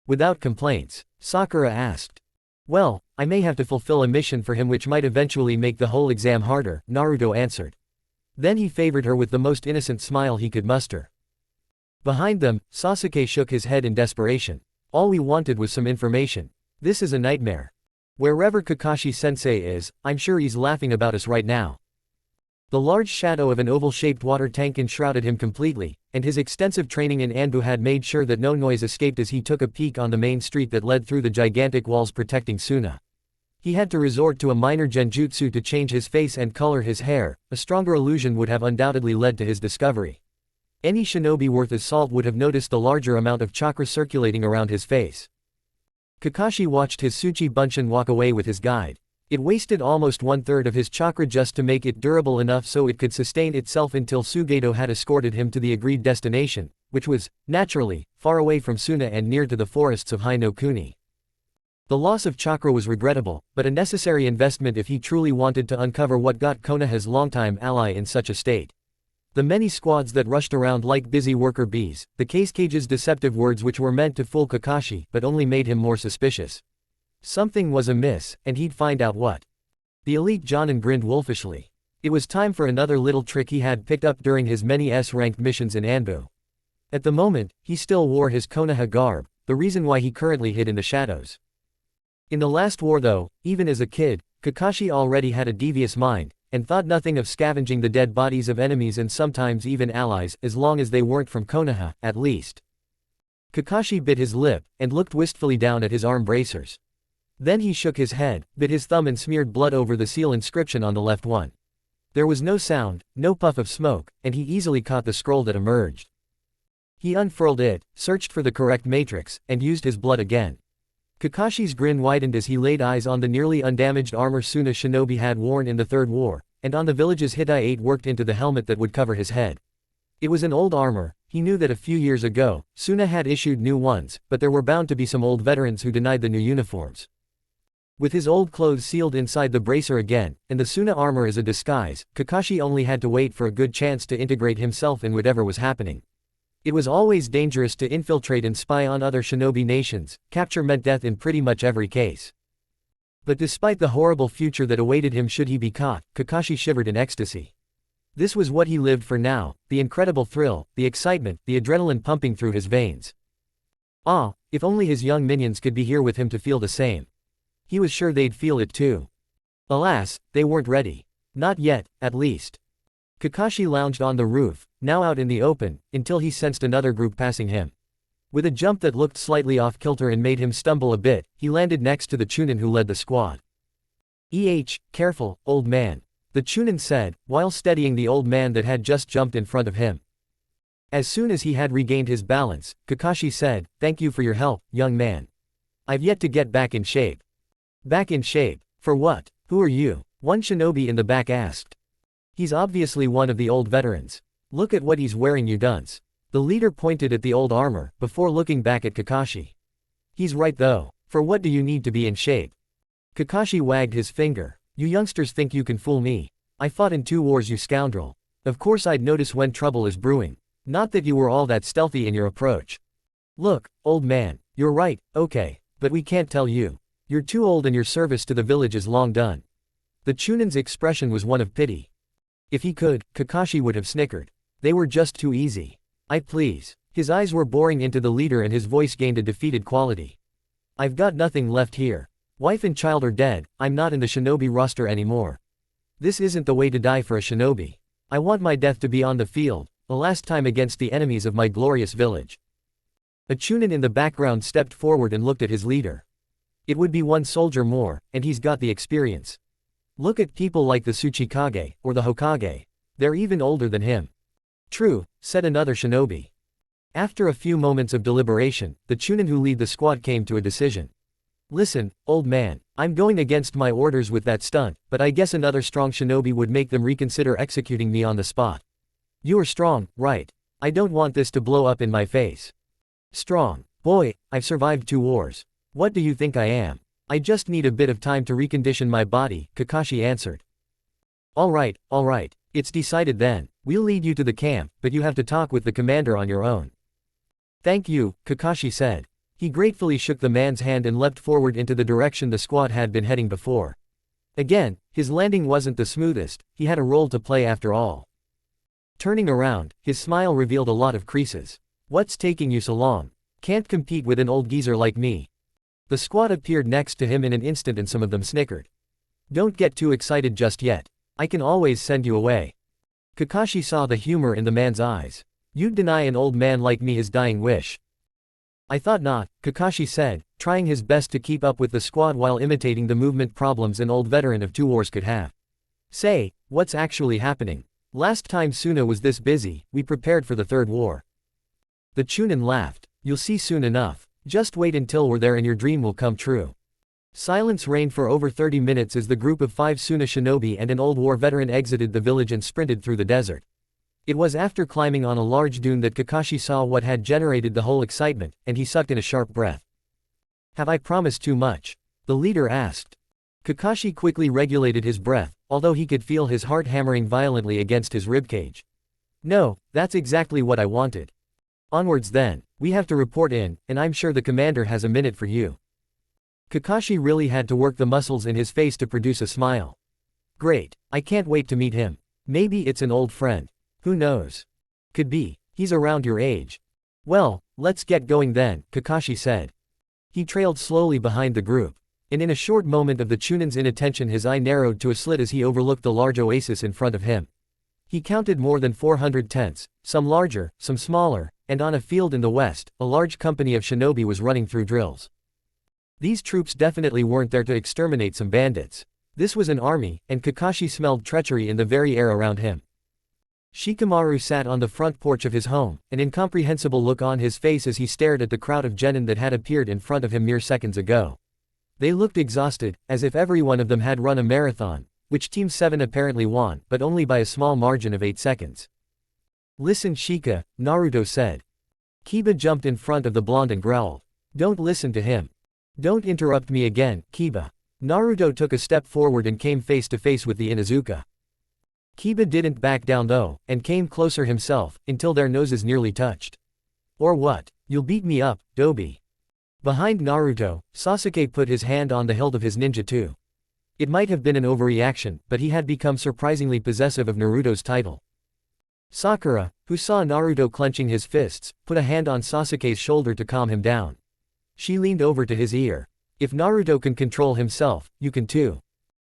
[SPEAKER 1] Without complaints, Sakura asked. Well, I may have to fulfill a mission for him which might eventually make the whole exam harder, Naruto answered. Then he favored her with the most innocent smile he could muster. Behind them, Sasuke shook his head in desperation. All we wanted was some information. This is a nightmare. Wherever Kakashi-sensei is, I'm sure he's laughing about us right now. The large shadow of an oval-shaped water tank enshrouded him completely, and his extensive training in Anbu had made sure that no noise escaped as he took a peek on the main street that led through the gigantic walls protecting Suna. He had to resort to a minor genjutsu to change his face and color his hair. A stronger illusion would have undoubtedly led to his discovery. Any shinobi worth his salt would have noticed the larger amount of chakra circulating around his face. Kakashi watched his Tsuchi Bunshin walk away with his guide. It wasted almost 1/3 of his chakra just to make it durable enough so it could sustain itself until Sugeto had escorted him to the agreed destination, which was, naturally, far away from Suna and near to the forests of Hai no Kuni. The loss of chakra was regrettable, but a necessary investment if he truly wanted to uncover what got Konoha's longtime ally in such a state. The many squads that rushed around like busy worker bees, the case cage's deceptive words which were meant to fool Kakashi but only made him more suspicious. Something was amiss, and he'd find out what. The elite Jonin grinned wolfishly. It was time for another little trick he had picked up during his many S-ranked missions in Anbu. At the moment, he still wore his Konoha garb, the reason why he currently hid in the shadows. In the last war though, even as a kid, Kakashi already had a devious mind. and thought nothing of scavenging the dead bodies of enemies and sometimes even allies, as long as they weren't from Konoha, at least. Kakashi bit his lip, and looked wistfully down at his arm bracers. Then he shook his head, bit his thumb and smeared blood over the seal inscription on the left one. There was no sound, no puff of smoke, and he easily caught the scroll that emerged. He unfurled it, searched for the correct matrix, and used his blood again. Kakashi's grin widened as he laid eyes on the nearly undamaged armor Suna shinobi had worn in the Third War, and on the village's Hitai-8 worked into the helmet that would cover his head. It was an old armor. He knew that a few years ago, Suna had issued new ones, but there were bound to be some old veterans who denied the new uniforms. With his old clothes sealed inside the bracer again, and the Suna armor as a disguise, Kakashi only had to wait for a good chance to integrate himself in whatever was happening. It was always dangerous to infiltrate and spy on other shinobi nations. Capture meant death in pretty much every case. But despite the horrible future that awaited him should he be caught, Kakashi shivered in ecstasy. This was what he lived for now, the incredible thrill, the excitement, the adrenaline pumping through his veins. Ah, if only his young minions could be here with him to feel the same. He was sure they'd feel it too. Alas, they weren't ready. Not yet, at least. Kakashi lounged on the roof, now out in the open, until he sensed another group passing him. With a jump that looked slightly off-kilter and made him stumble a bit, he landed next to the Chunin who led the squad. Careful, old man," the Chunin said, while steadying the old man that had just jumped in front of him. As soon as he had regained his balance, Kakashi said, "Thank you for your help, young man. I've yet to get back in shape." "Back in shape? For what? Who are you?" one shinobi in the back asked. "He's obviously one of the old veterans. Look at what he's wearing, you dunce." The leader pointed at the old armor, before looking back at Kakashi. "He's right though. For what do you need to be in shape?" Kakashi wagged his finger. "You youngsters think you can fool me. I fought in 2 wars, you scoundrel. Of course I'd notice when trouble is brewing. Not that you were all that stealthy in your approach. Look, old man, you're right, okay, but we can't tell you. You're too old and your service to the village is long done." The Chunin's expression was one of pity. If he could, Kakashi would have snickered. They were just too easy. Please. His eyes were boring into the leader and his voice gained a defeated quality. "I've got nothing left here. Wife and child are dead, I'm not in the shinobi roster anymore. This isn't the way to die for a shinobi. I want my death to be on the field, the last time against the enemies of my glorious village." A Chunin in the background stepped forward and looked at his leader. "It would be 1 soldier more, and he's got the experience. Look at people like the Tsuchikage, or the Hokage. They're even older than him." "True," said another shinobi. After a few moments of deliberation, the Chunin who lead the squad came to a decision. "Listen, old man, I'm going against my orders with that stunt, but I guess another strong shinobi would make them reconsider executing me on the spot. You are strong, right? I don't want this to blow up in my face." "Strong? Boy, I've survived 2 wars. What do you think I am? I just need a bit of time to recondition my body," Kakashi answered. All right, it's decided then. We'll lead you to the camp, but you have to talk with the commander on your own." "Thank you," Kakashi said. He gratefully shook the man's hand and leapt forward into the direction the squad had been heading before. Again, his landing wasn't the smoothest, he had a role to play after all. Turning around, his smile revealed a lot of creases. "What's taking you so long? Can't compete with an old geezer like me." The squad appeared next to him in an instant and some of them snickered. "Don't get too excited just yet. I can always send you away." Kakashi saw the humor in the man's eyes. "You'd deny an old man like me his dying wish." "I thought not," Kakashi said, trying his best to keep up with the squad while imitating the movement problems an old veteran of 2 wars could have. "Say, what's actually happening? Last time Suna was this busy, we prepared for the Third War." The Chunin laughed. "You'll see soon enough. Just wait until we're there and your dream will come true." Silence reigned for over 30 minutes as the group of 5 Suna shinobi and an old war veteran exited the village and sprinted through the desert. It was after climbing on a large dune that Kakashi saw what had generated the whole excitement, and he sucked in a sharp breath. "Have I promised too much?" the leader asked. Kakashi quickly regulated his breath, although he could feel his heart hammering violently against his ribcage. "No, that's exactly what I wanted. Onwards then, we have to report in, and I'm sure the commander has a minute for you." Kakashi really had to work the muscles in his face to produce a smile. "Great, I can't wait to meet him. Maybe it's an old friend. Who knows? Could be, he's around your age." "Well, let's get going then," Kakashi said. He trailed slowly behind the group. And in a short moment of the Chunin's inattention his eye narrowed to a slit as he overlooked the large oasis in front of him. He counted more than 400 tents, some larger, some smaller, and on a field in the west, a large company of shinobi was running through drills. These troops definitely weren't there to exterminate some bandits. This was an army, and Kakashi smelled treachery in the very air around him. Shikamaru sat on the front porch of his home, an incomprehensible look on his face as he stared at the crowd of genin that had appeared in front of him mere seconds ago. They looked exhausted, as if every one of them had run a marathon, which Team 7 apparently won, but only by a small margin of 8 seconds. "Listen Shika," Naruto said. Kiba jumped in front of the blonde and growled. "Don't listen to him. Don't interrupt me again, Kiba." Naruto took a step forward and came face to face with the Inuzuka. Kiba didn't back down though, and came closer himself, until their noses nearly touched. "Or what? You'll beat me up, Dobi." Behind Naruto, Sasuke put his hand on the hilt of his ninja too. It might have been an overreaction, but he had become surprisingly possessive of Naruto's title. Sakura, who saw Naruto clenching his fists, put a hand on Sasuke's shoulder to calm him down. She leaned over to his ear. "If Naruto can control himself, you can too.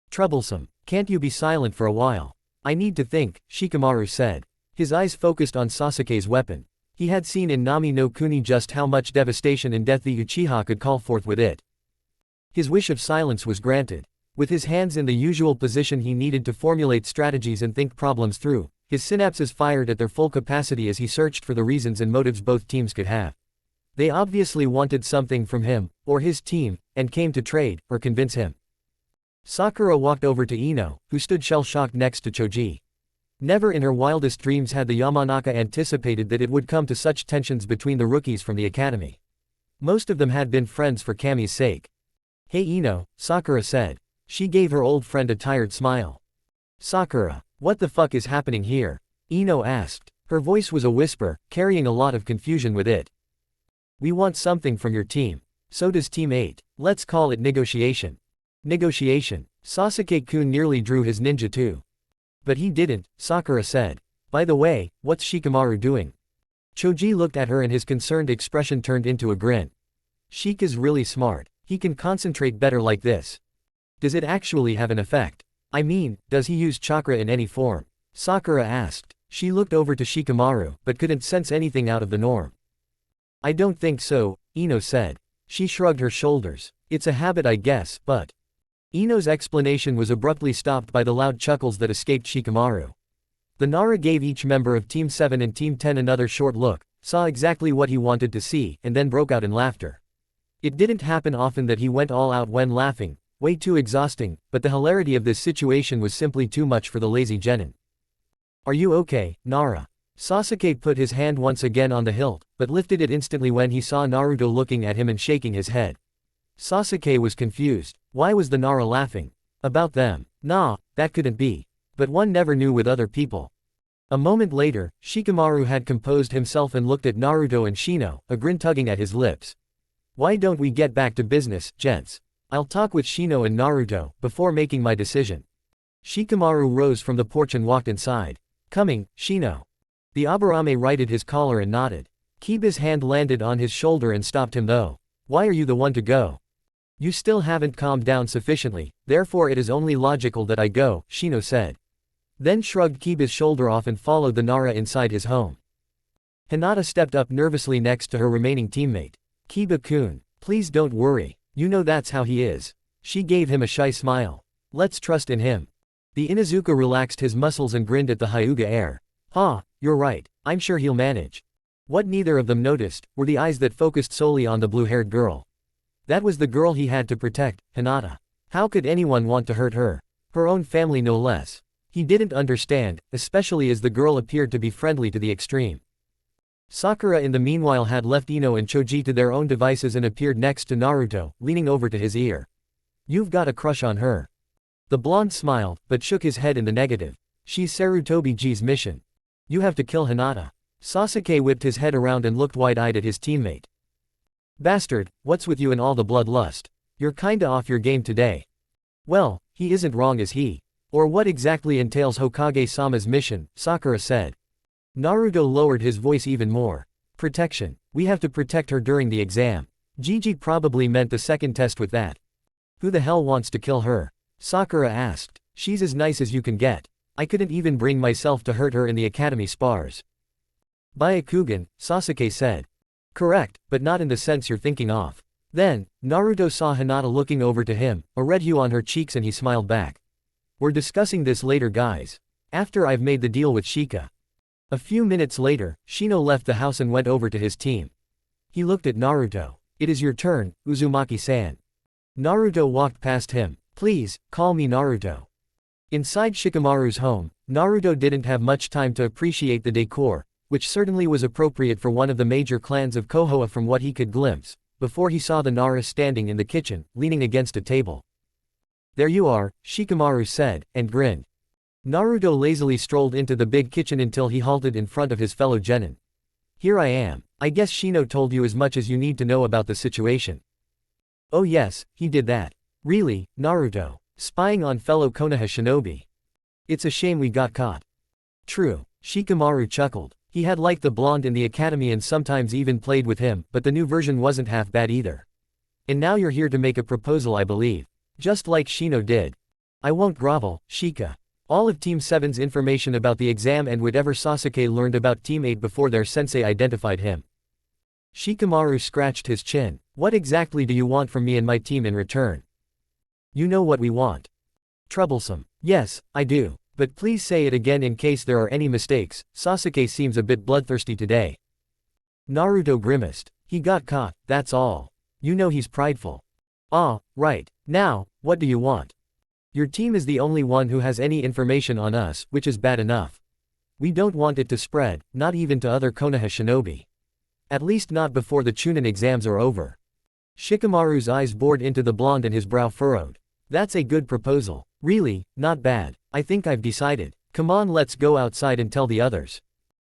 [SPEAKER 1] Troublesome. Can't you be silent for a while?" "I need to think," Shikamaru said. His eyes focused on Sasuke's weapon. He had seen in Nami no Kuni just how much devastation and death the Uchiha could call forth with it. His wish of silence was granted. With his hands in the usual position he needed to formulate strategies and think problems through. His synapses fired at their full capacity as he searched for the reasons and motives both teams could have. They obviously wanted something from him, or his team, and came to trade, or convince him. Sakura walked over to Ino, who stood shell-shocked next to Choji. Never in her wildest dreams had the Yamanaka anticipated that it would come to such tensions between the rookies from the academy. Most of them had been friends for Kami's sake. "Hey Ino," Sakura said. She gave her old friend a tired smile. "Sakura, what the fuck is happening here?" Ino asked. Her voice was a whisper, carrying a lot of confusion with it. "We want something from your team. So does Team 8. Let's call it negotiation." "Negotiation." Sasuke-kun nearly drew his ninja too. "But he didn't," Sakura said. "By the way, what's Shikamaru doing?" Choji looked at her and his concerned expression turned into a grin. "Shika's really smart. He can concentrate better like this." "Does it actually have an effect? I mean, does he use chakra in any form?" Sakura asked. She looked over to Shikamaru, but couldn't sense anything out of the norm. "I don't think so," Ino said. She shrugged her shoulders. "It's a habit I guess, but..." Ino's explanation was abruptly stopped by the loud chuckles that escaped Shikamaru. The Nara gave each member of Team 7 and Team 10 another short look, saw exactly what he wanted to see, and then broke out in laughter. It didn't happen often that he went all out when laughing, way too exhausting, but the hilarity of this situation was simply too much for the lazy genin. "Are you okay, Nara?" Sasuke put his hand once again on the hilt, but lifted it instantly when he saw Naruto looking at him and shaking his head. Sasuke was confused. Why was the Nara laughing? About them? Nah, that couldn't be. But one never knew with other people. A moment later, Shikamaru had composed himself and looked at Naruto and Shino, a grin tugging at his lips. "Why don't we get back to business, gents? I'll talk with Shino and Naruto, before making my decision." Shikamaru rose from the porch and walked inside. "Coming, Shino." The Aburame righted his collar and nodded. Kiba's hand landed on his shoulder and stopped him though. "Why are you the one to go? You still haven't calmed down sufficiently, therefore it is only logical that I go," Shino said. Then shrugged Kiba's shoulder off and followed the Nara inside his home. Hinata stepped up nervously next to her remaining teammate. "Kiba-kun, please don't worry, you know that's how he is." She gave him a shy smile. "Let's trust in him." The Inuzuka relaxed his muscles and grinned at the Hyuga heir. "Ha, you're right, I'm sure he'll manage." What neither of them noticed, were the eyes that focused solely on the blue-haired girl. That was the girl he had to protect, Hinata. How could anyone want to hurt her? Her own family no less. He didn't understand, especially as the girl appeared to be friendly to the extreme. Sakura in the meanwhile had left Ino and Choji to their own devices and appeared next to Naruto, leaning over to his ear. "You've got a crush on her." The blonde smiled, but shook his head in the negative. "She's Sarutobi-ji's mission. You have to kill Hinata." Sasuke whipped his head around and looked wide-eyed at his teammate. "Bastard, what's with you and all the bloodlust? You're kinda off your game today." "Well, he isn't wrong is he? Or what exactly entails Hokage-sama's mission?" Sakura said. Naruto lowered his voice even more. "Protection. We have to protect her during the exam." Gigi probably meant the second test with that. Who the hell wants to kill her? Sakura asked. She's as nice as you can get. I couldn't even bring myself to hurt her in the academy spars. Byakugan, Sasuke said. Correct, but not in the sense you're thinking of. Then, Naruto saw Hinata looking over to him, a red hue on her cheeks, and he smiled back. We're discussing this later, guys. After I've made the deal with Shika. A few minutes later, Shino left the house and went over to his team. He looked at Naruto. It is your turn, Uzumaki-san. Naruto walked past him. Please, call me Naruto. Inside Shikamaru's home, Naruto didn't have much time to appreciate the decor, which certainly was appropriate for one of the major clans of Kohoa from what he could glimpse, before he saw the Nara standing in the kitchen, leaning against a table. There you are, Shikamaru said, and grinned. Naruto lazily strolled into the big kitchen until he halted in front of his fellow genin. Here I am. I guess Shino told you as much as you need to know about the situation. Oh yes, he did that. Really, Naruto? Spying on fellow Konoha shinobi. It's a shame we got caught. True, Shikamaru chuckled. He had liked the blonde in the academy and sometimes even played with him, but the new version wasn't half bad either. And now you're here to make a proposal, I believe. Just like Shino did. I won't grovel, Shika. All of Team 7's information about the exam and whatever Sasuke learned about Team 8 before their sensei identified him. Shikamaru scratched his chin. What exactly do you want from me and my team in return? You know what we want. Troublesome. Yes, I do. But please say it again in case there are any mistakes. Sasuke seems a bit bloodthirsty today. Naruto grimaced. He got caught, that's all. You know he's prideful. Ah, right. Now, what do you want? Your team is the only one who has any information on us, which is bad enough. We don't want it to spread, not even to other Konoha shinobi. At least not before the Chunin exams are over. Shikamaru's eyes bored into the blonde and his brow furrowed. That's a good proposal. Really, not bad. I think I've decided. Come on, let's go outside and tell the others.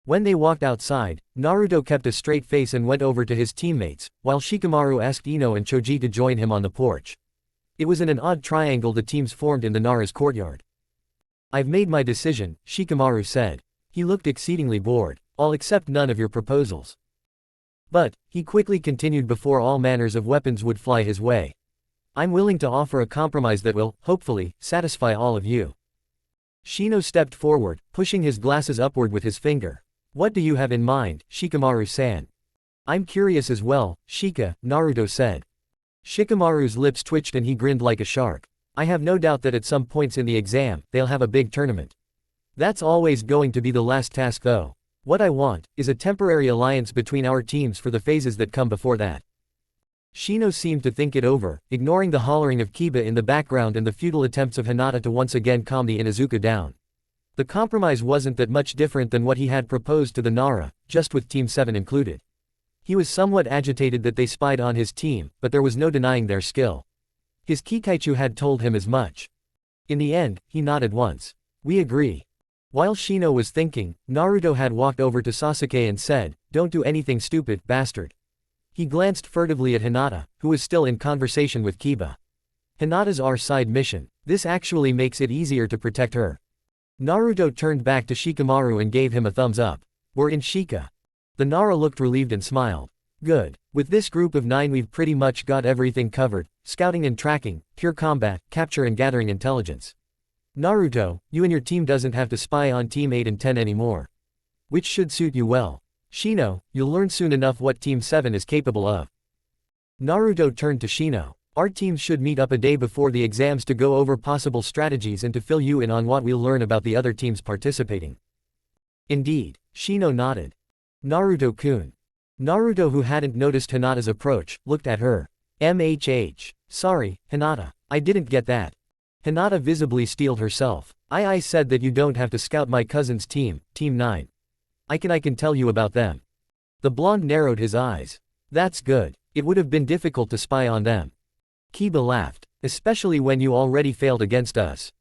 [SPEAKER 1] When they walked outside, Naruto kept a straight face and went over to his teammates, while Shikamaru asked Ino and Choji to join him on the porch. It was in an odd triangle the teams formed in the Nara's courtyard. I've made my decision, Shikamaru said. He looked exceedingly bored. I'll accept none of your proposals. But, he quickly continued before all manners of weapons would fly his way. I'm willing to offer a compromise that will, hopefully, satisfy all of you. Shino stepped forward, pushing his glasses upward with his finger. What do you have in mind, Shikamaru-san? I'm curious as well, Shika, Naruto said. Shikamaru's lips twitched and he grinned like a shark. I have no doubt that at some points in the exam, they'll have a big tournament. That's always going to be the last task though. What I want, is a temporary alliance between our teams for the phases that come before that. Shino seemed to think it over, ignoring the hollering of Kiba in the background and the futile attempts of Hinata to once again calm the Inuzuka down. The compromise wasn't that much different than what he had proposed to the Nara, just with Team 7 included. He was somewhat agitated that they spied on his team, but there was no denying their skill. His Kikaichu had told him as much. In the end, he nodded once. We agree. While Shino was thinking, Naruto had walked over to Sasuke and said, Don't do anything stupid, bastard. He glanced furtively at Hinata, who was still in conversation with Kiba. Hinata's our side mission. This actually makes it easier to protect her. Naruto turned back to Shikamaru and gave him a thumbs up. We're in Shika. The Nara looked relieved and smiled. Good. With this group of 9 we've pretty much got everything covered, scouting and tracking, pure combat, capture and gathering intelligence. Naruto, you and your team doesn't have to spy on Team 8 and 10 anymore. Which should suit you well. Shino, you'll learn soon enough what Team 7 is capable of. Naruto turned to Shino. Our teams should meet up a day before the exams to go over possible strategies and to fill you in on what we'll learn about the other teams participating. Indeed. Shino nodded. Naruto-kun. Naruto, who hadn't noticed Hinata's approach, looked at her. MHH. Sorry, Hinata. I didn't get that. Hinata visibly steeled herself. I said that you don't have to scout my cousin's team, Team 9. I can tell you about them. The blonde narrowed his eyes. That's good. It would have been difficult to spy on them. Kiba laughed. Especially when you already failed against us.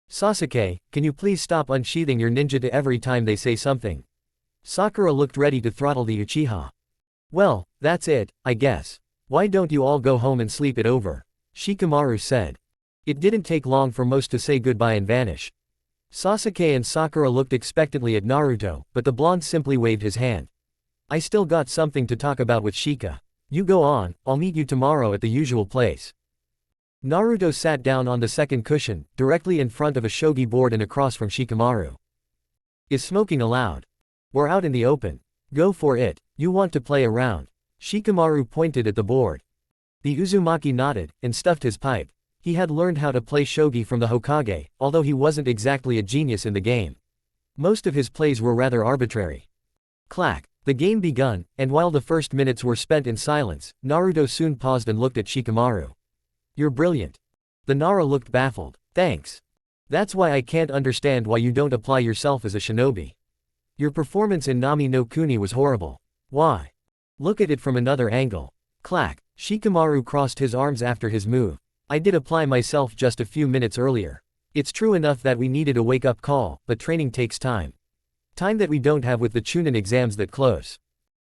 [SPEAKER 1] Sasuke, can you please stop unsheathing your ninja every time they say something? Sakura looked ready to throttle the Uchiha. Well, that's it, I guess. Why don't you all go home and sleep it over? Shikamaru said. It didn't take long for most to say goodbye and vanish. Sasuke and Sakura looked expectantly at Naruto, but the blonde simply waved his hand. I still got something to talk about with Shika. You go on, I'll meet you tomorrow at the usual place. Naruto sat down on the second cushion, directly in front of a shogi board and across from Shikamaru. Is smoking allowed? We're out in the open. Go for it. You want to play around? Shikamaru pointed at the board. The Uzumaki nodded, and stuffed his pipe. He had learned how to play shogi from the Hokage, although he wasn't exactly a genius in the game. Most of his plays were rather arbitrary. Clack. The game begun, and while the first minutes were spent in silence, Naruto soon paused and looked at Shikamaru. You're brilliant. The Nara looked baffled. Thanks. That's why I can't understand why you don't apply yourself as a shinobi. Your performance in Nami no Kuni was horrible. Why? Look at it from another angle. Clack. Shikamaru crossed his arms after his move. I did apply myself just a few minutes earlier. It's true enough that we needed a wake-up call, but training takes time. Time that we don't have with the Chunin exams that close.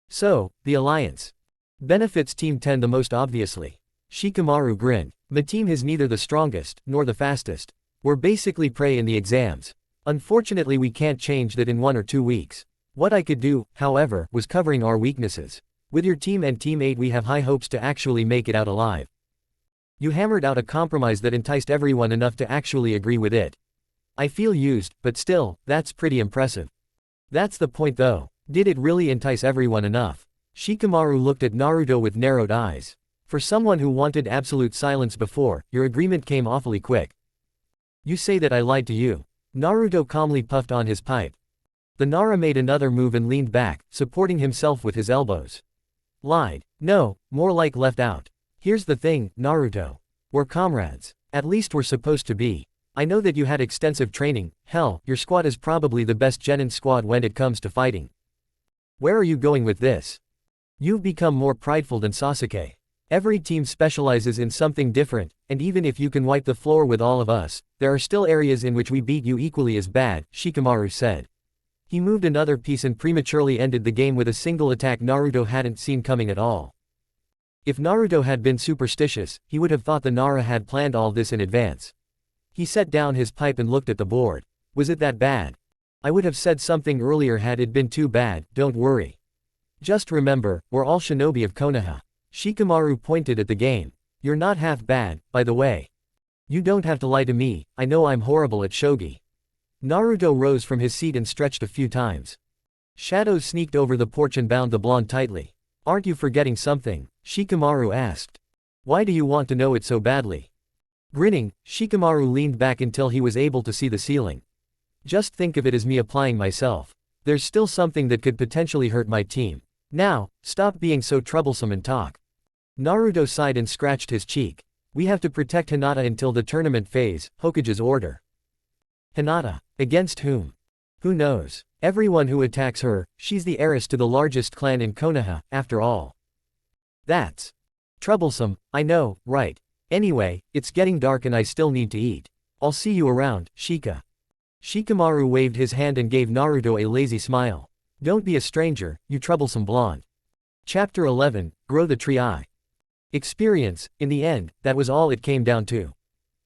[SPEAKER 1] So, the alliance benefits Team 10 the most obviously. Shikamaru grinned. My team is neither the strongest, nor the fastest. We're basically prey in the exams. Unfortunately we can't change that in 1 or 2 weeks. What I could do, however, was covering our weaknesses. With your team and Team 8 we have high hopes to actually make it out alive. You hammered out a compromise that enticed everyone enough to actually agree with it. I feel used, but still, that's pretty impressive. That's the point though. Did it really entice everyone enough? Shikamaru looked at Naruto with narrowed eyes. For someone who wanted absolute silence before, your agreement came awfully quick. You say that I lied to you. Naruto calmly puffed on his pipe. The Nara made another move and leaned back, supporting himself with his elbows. Lied? No, more like left out. Here's the thing, Naruto. We're comrades. At least we're supposed to be. I know that you had extensive training, hell, your squad is probably the best genin squad when it comes to fighting. Where are you going with this? You've become more prideful than Sasuke. Every team specializes in something different, and even if you can wipe the floor with all of us, there are still areas in which we beat you equally as bad, Shikamaru said. He moved another piece and prematurely ended the game with a single attack Naruto hadn't seen coming at all. If Naruto had been superstitious, he would have thought the Nara had planned all this in advance. He set down his pipe and looked at the board. Was it that bad? I would have said something earlier had it been too bad, don't worry. Just remember, we're all shinobi of Konoha. Shikamaru pointed at the game. You're not half bad, by the way. You don't have to lie to me, I know I'm horrible at shogi. Naruto rose from his seat and stretched a few times. Shadows sneaked over the porch and bound the blonde tightly. Aren't you forgetting something? Shikamaru asked. Why do you want to know it so badly? Grinning, Shikamaru leaned back until he was able to see the ceiling. Just think of it as me applying myself. There's still something that could potentially hurt my team. Now, stop being so troublesome and talk. Naruto sighed and scratched his cheek. We have to protect Hinata until the tournament phase, Hokage's order. Hinata? Against whom? Who knows? Everyone who attacks her, she's the heiress to the largest clan in Konoha, after all. That's troublesome, I know, right. Anyway, it's getting dark and I still need to eat. I'll see you around, Shika. Shikamaru waved his hand and gave Naruto a lazy smile. Don't be a stranger, you troublesome blonde. Chapter 11, Grow the Tree Eye. Experience, in the end, that was all it came down to.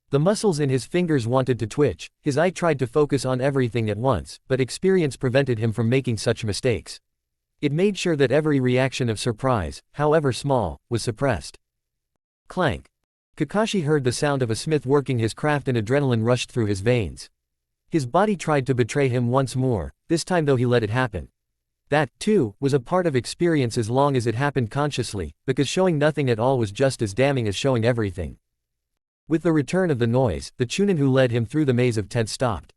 [SPEAKER 1] The muscles in his fingers wanted to twitch, his eye tried to focus on everything at once, but experience prevented him from making such mistakes. It made sure that every reaction of surprise, however small, was suppressed. Clank. Kakashi heard the sound of a smith working his craft and adrenaline rushed through his veins. His body tried to betray him once more, this time though he let it happen. That, too, was a part of experience as long as it happened consciously, because showing nothing at all was just as damning as showing everything. With the return of the noise, the Chunin who led him through the maze of tents stopped.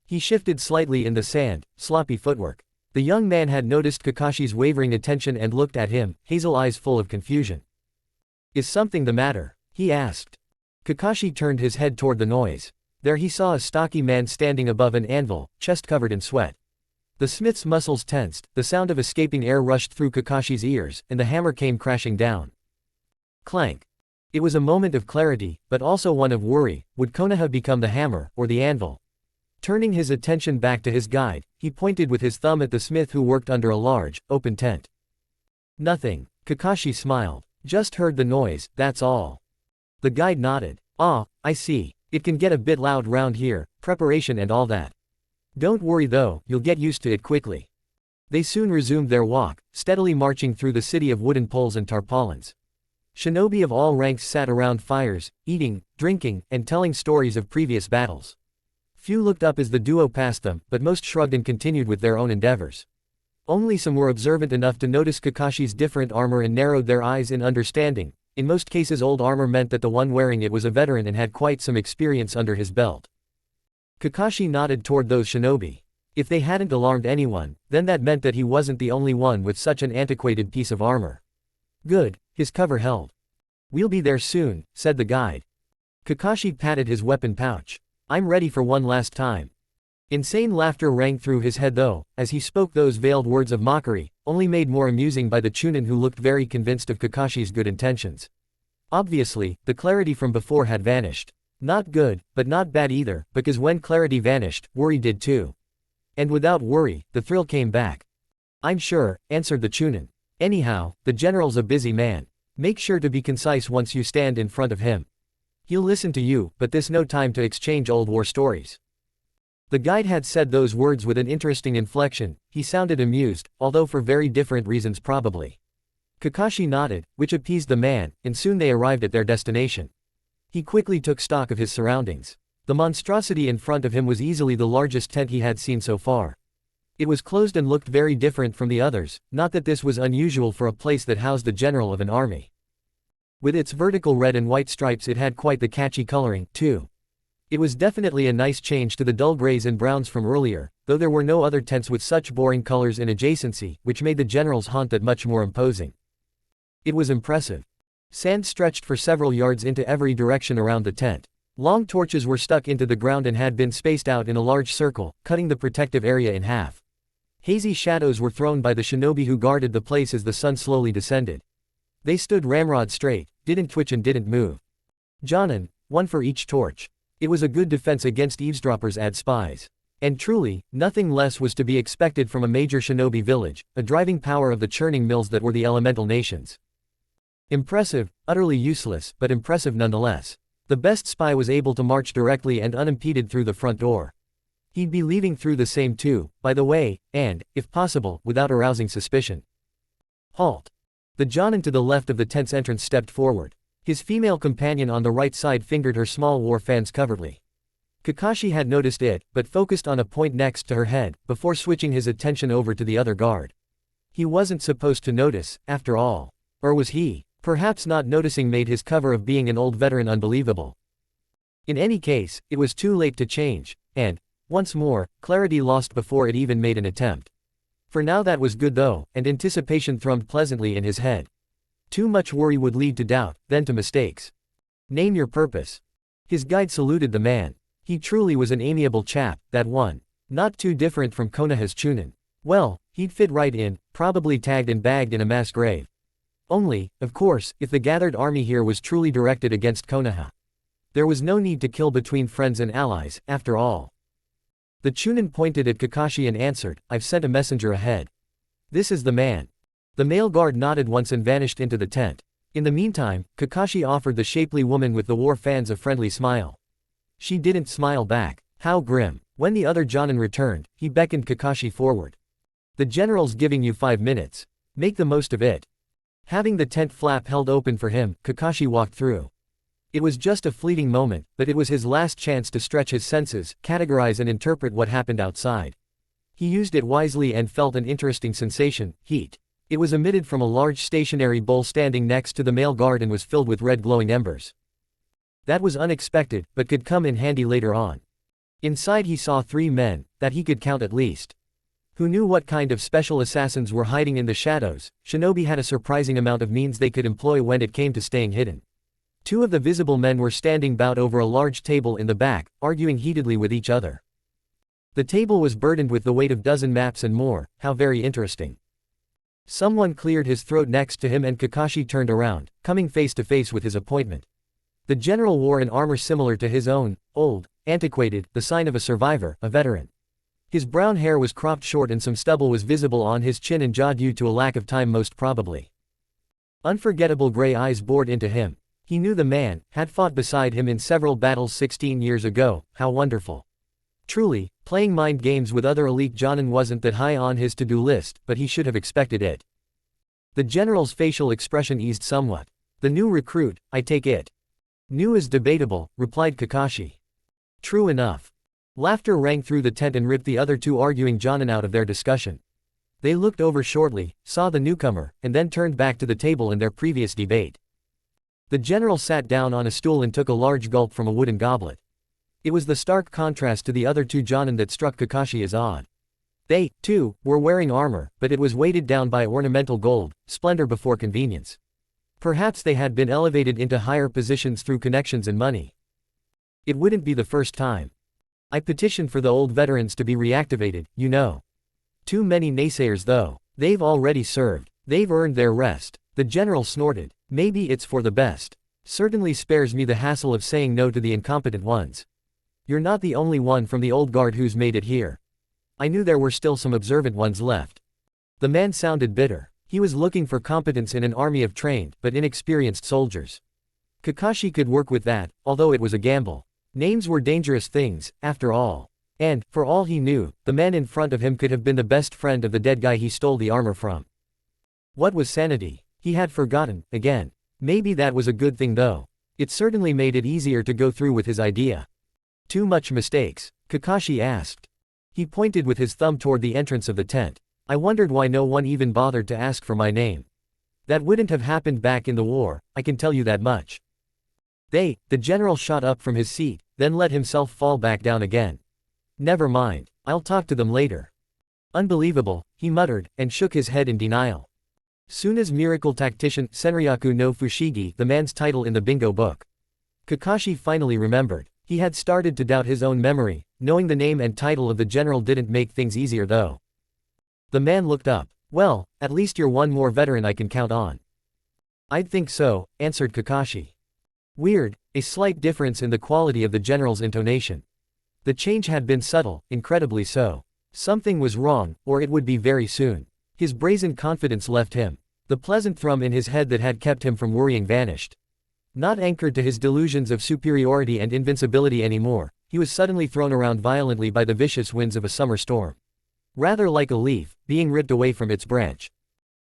[SPEAKER 1] He shifted slightly in the sand, sloppy footwork. The young man had noticed Kakashi's wavering attention and looked at him, hazel eyes full of confusion. Is something the matter? He asked. Kakashi turned his head toward the noise. There he saw a stocky man standing above an anvil, chest covered in sweat. The smith's muscles tensed, the sound of escaping air rushed through Kakashi's ears, and the hammer came crashing down. Clank. It was a moment of clarity, but also one of worry. Would Konoha become the hammer, or the anvil? Turning his attention back to his guide, he pointed with his thumb at the smith who worked under a large, open tent. Nothing. Kakashi smiled. Just heard the noise, that's all. The guide nodded. Ah, I see. It can get a bit loud round here, preparation and all that. Don't worry though, you'll get used to it quickly. They soon resumed their walk, steadily marching through the city of wooden poles and tarpaulins. Shinobi of all ranks sat around fires, eating, drinking, and telling stories of previous battles. Few looked up as the duo passed them, but most shrugged and continued with their own endeavors. Only some were observant enough to notice Kakashi's different armor and narrowed their eyes in understanding. In most cases old armor meant that the one wearing it was a veteran and had quite some experience under his belt. Kakashi nodded toward those shinobi. If they hadn't alarmed anyone, then that meant that he wasn't the only one with such an antiquated piece of armor. Good, his cover held. "We'll be there soon," said the guide. Kakashi patted his weapon pouch. "I'm ready for one last time." Insane laughter rang through his head though, as he spoke those veiled words of mockery, only made more amusing by the Chunin who looked very convinced of Kakashi's good intentions. Obviously, the clarity from before had vanished. Not good, but not bad either, because when clarity vanished, worry did too. And without worry, the thrill came back. "I'm sure," answered the Chunin. "Anyhow, the general's a busy man. Make sure to be concise once you stand in front of him. He'll listen to you, but this no time to exchange old war stories." The guide had said those words with an interesting inflection. He sounded amused, although for very different reasons probably. Kakashi nodded, which appeased the man, and soon they arrived at their destination. He quickly took stock of his surroundings. The monstrosity in front of him was easily the largest tent he had seen so far. It was closed and looked very different from the others, not that this was unusual for a place that housed the general of an army. With its vertical red and white stripes it had quite the catchy coloring, too. It was definitely a nice change to the dull grays and browns from earlier, though there were no other tents with such boring colors in adjacency, which made the general's haunt that much more imposing. It was impressive. Sand stretched for several yards into every direction around the tent. Long torches were stuck into the ground and had been spaced out in a large circle, cutting the protective area in half. Hazy shadows were thrown by the shinobi who guarded the place as the sun slowly descended. They stood ramrod straight, didn't twitch and didn't move. Jonin, one for each torch. It was a good defense against eavesdroppers and spies. And truly, nothing less was to be expected from a major shinobi village, a driving power of the churning mills that were the elemental nations. Impressive, utterly useless, but impressive nonetheless. The best spy was able to march directly and unimpeded through the front door. He'd be leaving through the same too, by the way, and, if possible, without arousing suspicion. Halt. The Jonin to the left of the tent's entrance stepped forward. His female companion on the right side fingered her small war fans covertly. Kakashi had noticed it, but focused on a point next to her head, before switching his attention over to the other guard. He wasn't supposed to notice, after all. Or was he? Perhaps not noticing made his cover of being an old veteran unbelievable. In any case, it was too late to change, and, once more, clarity lost before it even made an attempt. For now that was good though, and anticipation thrummed pleasantly in his head. Too much worry would lead to doubt, then to mistakes. Name your purpose. His guide saluted the man. He truly was an amiable chap, that one. Not too different from Konoha's Chunin. Well, he'd fit right in, probably tagged and bagged in a mass grave. Only, of course, if the gathered army here was truly directed against Konoha. There was no need to kill between friends and allies, after all. The Chunin pointed at Kakashi and answered, "I've sent a messenger ahead. This is the man." The male guard nodded once and vanished into the tent. In the meantime, Kakashi offered the shapely woman with the war fans a friendly smile. She didn't smile back. How grim. When the other Jonin returned, he beckoned Kakashi forward. "The general's giving you 5 minutes. Make the most of it." Having the tent flap held open for him, Kakashi walked through. It was just a fleeting moment, but it was his last chance to stretch his senses, categorize and interpret what happened outside. He used it wisely and felt an interesting sensation, heat. It was emitted from a large stationary bowl standing next to the male guard and was filled with red glowing embers. That was unexpected, but could come in handy later on. Inside he saw 3 men, that he could count at least. Who knew what kind of special assassins were hiding in the shadows? Shinobi had a surprising amount of means they could employ when it came to staying hidden. 2 of the visible men were standing bout over a large table in the back, arguing heatedly with each other. The table was burdened with the weight of dozen maps and more. How very interesting. Someone cleared his throat next to him and Kakashi turned around, coming face to face with his appointment. The general wore an armor similar to his own, old, antiquated, the sign of a survivor, a veteran. His brown hair was cropped short and some stubble was visible on his chin and jaw due to a lack of time most probably. Unforgettable gray eyes bored into him. He knew the man, had fought beside him in several battles 16 years ago. How wonderful. Truly, playing mind games with other elite Jonin wasn't that high on his to-do list, but he should have expected it. The general's facial expression eased somewhat. The new recruit, I take it. New is debatable, replied Kakashi. True enough. Laughter rang through the tent and ripped the other two arguing jonin out of their discussion. They looked over shortly, saw the newcomer, and then turned back to the table in their previous debate. The general sat down on a stool and took a large gulp from a wooden goblet. It was the stark contrast to the other two jonin that struck Kakashi as odd. They, too, were wearing armor, but it was weighted down by ornamental gold, splendor before convenience. Perhaps they had been elevated into higher positions through connections and money. It wouldn't be the first time. I petitioned for the old veterans to be reactivated, you know. Too many naysayers though. They've already served. They've earned their rest. The general snorted. Maybe it's for the best. Certainly spares me the hassle of saying no to the incompetent ones. You're not the only one from the old guard who's made it here. I knew there were still some observant ones left. The man sounded bitter. He was looking for competence in an army of trained, but inexperienced soldiers. Kakashi could work with that, although it was a gamble. Names were dangerous things, after all. And, for all he knew, the man in front of him could have been the best friend of the dead guy he stole the armor from. What was sanity? He had forgotten, again. Maybe that was a good thing though. It certainly made it easier to go through with his idea. Too much mistakes? Kakashi asked. He pointed with his thumb toward the entrance of the tent. I wondered why no one even bothered to ask for my name. That wouldn't have happened back in the war, I can tell you that much. The general shot up from his seat, then let himself fall back down again. Never mind, I'll talk to them later. Unbelievable, he muttered, and shook his head in denial. Soon as Miracle Tactician, Senryaku no Fushigi, the man's title in the bingo book. Kakashi finally remembered. He had started to doubt his own memory. Knowing the name and title of the general didn't make things easier though. The man looked up. Well, at least you're one more veteran I can count on. I'd think so, answered Kakashi. Weird, a slight difference in the quality of the general's intonation. The change had been subtle, incredibly so. Something was wrong, or it would be very soon. His brazen confidence left him. The pleasant thrum in his head that had kept him from worrying vanished. Not anchored to his delusions of superiority and invincibility anymore, he was suddenly thrown around violently by the vicious winds of a summer storm. Rather like a leaf, being ripped away from its branch.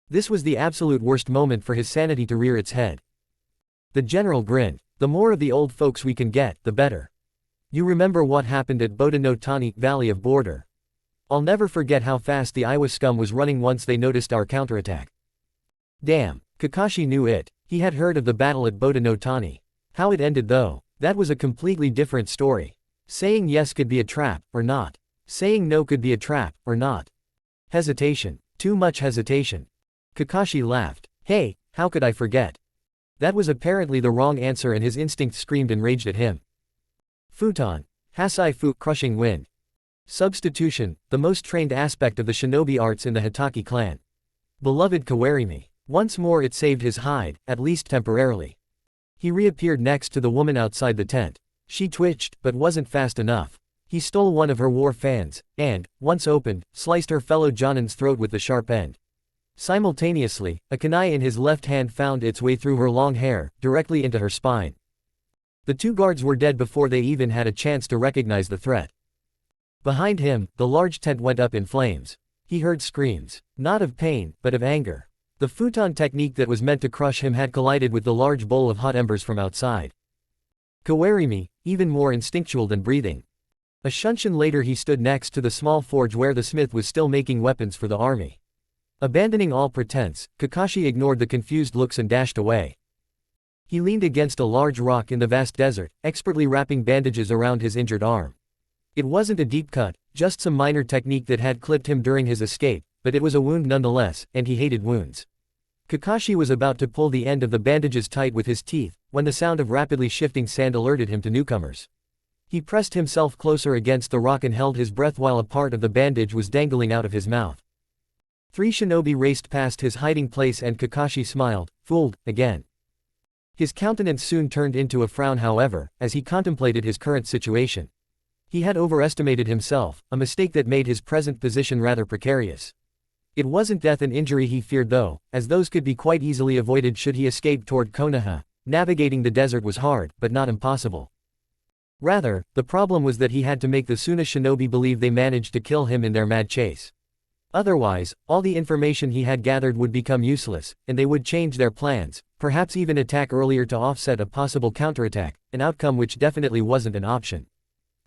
[SPEAKER 1] This was the absolute worst moment for his sanity to rear its head. The general grinned. The more of the old folks we can get, the better. You remember what happened at Boda no Tani, Valley of Border? I'll never forget how fast the Iwa scum was running once they noticed our counterattack. Damn, Kakashi knew it. He had heard of the battle at Boda no Tani. How it ended though, that was a completely different story. Saying yes could be a trap, or not. Saying no could be a trap, or not. Hesitation. Too much hesitation. Kakashi laughed. Hey, how could I forget? That was apparently the wrong answer and his instinct screamed enraged at him. Futon. Hasai Fu, crushing wind. Substitution, the most trained aspect of the shinobi arts in the Hitaki clan. Beloved Kawarimi. Once more it saved his hide, at least temporarily. He reappeared next to the woman outside the tent. She twitched, but wasn't fast enough. He stole one of her war fans, and, once opened, sliced her fellow jonin's throat with the sharp end. Simultaneously, a kunai in his left hand found its way through her long hair, directly into her spine. The two guards were dead before they even had a chance to recognize the threat. Behind him, the large tent went up in flames. He heard screams, not of pain, but of anger. The futon technique that was meant to crush him had collided with the large bowl of hot embers from outside. Kawarimi, even more instinctual than breathing. A shunshin later he stood next to the small forge where the smith was still making weapons for the army. Abandoning all pretense, Kakashi ignored the confused looks and dashed away. He leaned against a large rock in the vast desert, expertly wrapping bandages around his injured arm. It wasn't a deep cut, just some minor technique that had clipped him during his escape, but it was a wound nonetheless, and he hated wounds. Kakashi was about to pull the end of the bandages tight with his teeth, when the sound of rapidly shifting sand alerted him to newcomers. He pressed himself closer against the rock and held his breath while a part of the bandage was dangling out of his mouth. 3 shinobi raced past his hiding place and Kakashi smiled, fooled, again. His countenance soon turned into a frown however, as he contemplated his current situation. He had overestimated himself, a mistake that made his present position rather precarious. It wasn't death and injury he feared though, as those could be quite easily avoided should he escape toward Konoha. Navigating the desert was hard, but not impossible. Rather, the problem was that he had to make the Suna shinobi believe they managed to kill him in their mad chase. Otherwise, all the information he had gathered would become useless, and they would change their plans, perhaps even attack earlier to offset a possible counterattack, an outcome which definitely wasn't an option.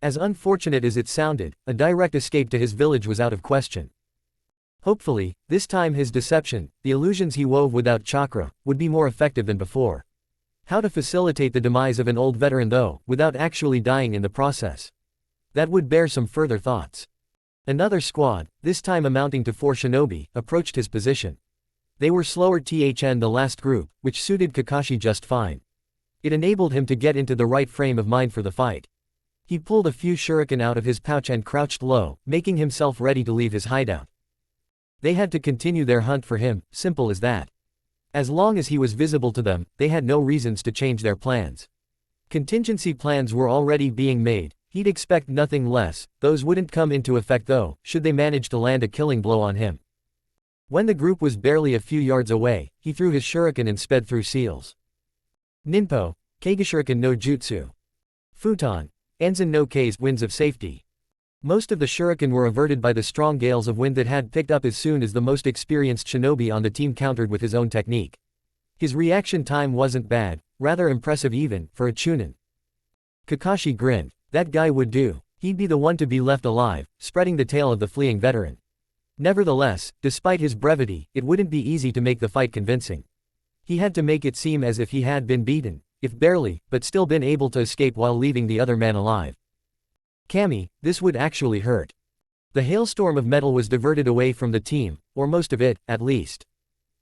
[SPEAKER 1] As unfortunate as it sounded, a direct escape to his village was out of question. Hopefully, this time his deception, the illusions he wove without chakra, would be more effective than before. How to facilitate the demise of an old veteran though, without actually dying in the process? That would bear some further thoughts. Another squad, this time amounting to 4 shinobi, approached his position. They were slower than the last group, which suited Kakashi just fine. It enabled him to get into the right frame of mind for the fight. He pulled a few shuriken out of his pouch and crouched low, making himself ready to leave his hideout. They had to continue their hunt for him, simple as that. As long as he was visible to them, they had no reasons to change their plans. Contingency plans were already being made, he'd expect nothing less, those wouldn't come into effect though, should they manage to land a killing blow on him. When the group was barely a few yards away, he threw his shuriken and sped through seals. Ninpo, Kageshuriken no Jutsu. Futon, Anzen no K's winds of safety. Most of the shuriken were averted by the strong gales of wind that had picked up as soon as the most experienced shinobi on the team countered with his own technique. His reaction time wasn't bad, rather impressive even, for a chunin. Kakashi grinned. That guy would do. He'd be the one to be left alive, spreading the tale of the fleeing veteran. Nevertheless, despite his brevity, it wouldn't be easy to make the fight convincing. He had to make it seem as if he had been beaten, if barely, but still been able to escape while leaving the other man alive. Kami, this would actually hurt. The hailstorm of metal was diverted away from the team, or most of it, at least.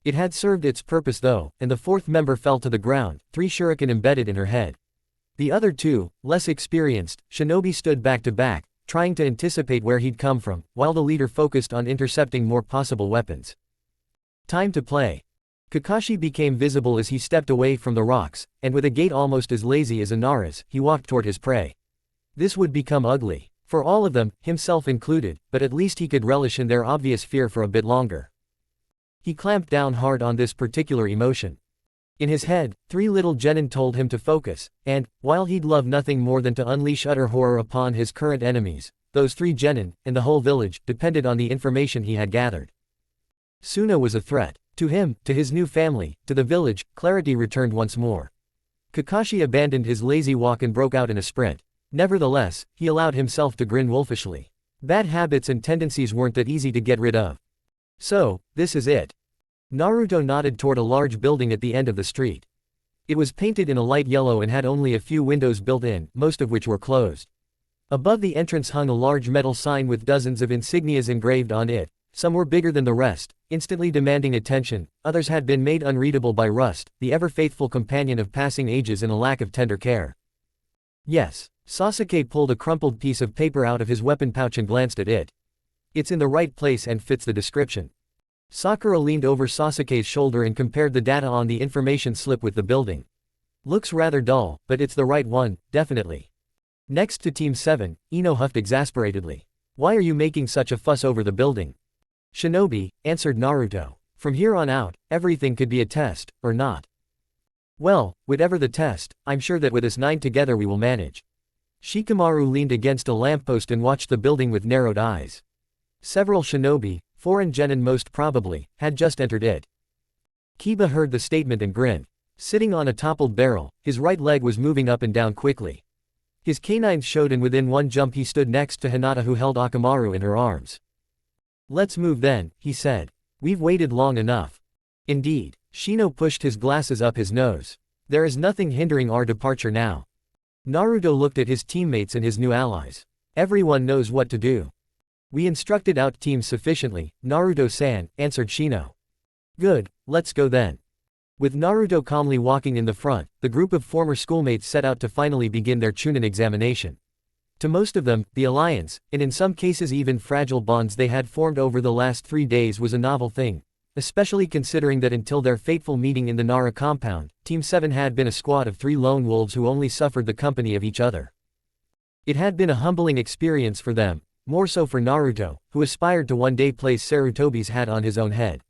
[SPEAKER 1] It had served its purpose though, and the 4th member fell to the ground, 3 shuriken embedded in her head. The other 2, less experienced, shinobi stood back to back, trying to anticipate where he'd come from, while the leader focused on intercepting more possible weapons. Time to play. Kakashi became visible as he stepped away from the rocks, and with a gait almost as lazy as Inara's, he walked toward his prey. This would become ugly. For all of them, himself included, but at least he could relish in their obvious fear for a bit longer. He clamped down hard on this particular emotion. In his head, 3 little genin told him to focus, and, while he'd love nothing more than to unleash utter horror upon his current enemies, those 3 genin, and the whole village, depended on the information he had gathered. Suna was a threat. To him, to his new family, to the village, clarity returned once more. Kakashi abandoned his lazy walk and broke out in a sprint. Nevertheless, he allowed himself to grin wolfishly. Bad habits and tendencies weren't that easy to get rid of. So, this is it. Naruto nodded toward a large building at the end of the street. It was painted in a light yellow and had only a few windows built in, most of which were closed. Above the entrance hung a large metal sign with dozens of insignias engraved on it. Some were bigger than the rest, instantly demanding attention, others had been made unreadable by rust, the ever-faithful companion of passing ages and a lack of tender care. Yes. Sasuke pulled a crumpled piece of paper out of his weapon pouch and glanced at it. It's in the right place and fits the description. Sakura leaned over Sasuke's shoulder and compared the data on the information slip with the building. Looks rather dull, but it's the right one, definitely. Next to Team 7, Ino huffed exasperatedly. Why are you making such a fuss over the building? Shinobi, answered Naruto. From here on out, everything could be a test, or not. Well, whatever the test, I'm sure that with us 9 together we will manage. Shikamaru leaned against a lamppost and watched the building with narrowed eyes. Several shinobi, foreign genin most probably, had just entered it. Kiba heard the statement and grinned. Sitting on a toppled barrel, his right leg was moving up and down quickly. His canines showed and within one jump he stood next to Hinata who held Akamaru in her arms. Let's move then, he said. We've waited long enough. Indeed. Shino pushed his glasses up his nose. There is nothing hindering our departure now. Naruto looked at his teammates and his new allies. Everyone knows what to do. We instructed out teams sufficiently, Naruto-san, answered Shino. Good, let's go then. With Naruto calmly walking in the front, the group of former schoolmates set out to finally begin their chunin examination. To most of them, the alliance, and in some cases even fragile bonds they had formed over the last 3 days was a novel thing, especially considering that until their fateful meeting in the Nara compound, Team 7 had been a squad of 3 lone wolves who only suffered the company of each other. It had been a humbling experience for them, more so for Naruto, who aspired to one day place Sarutobi's hat on his own head.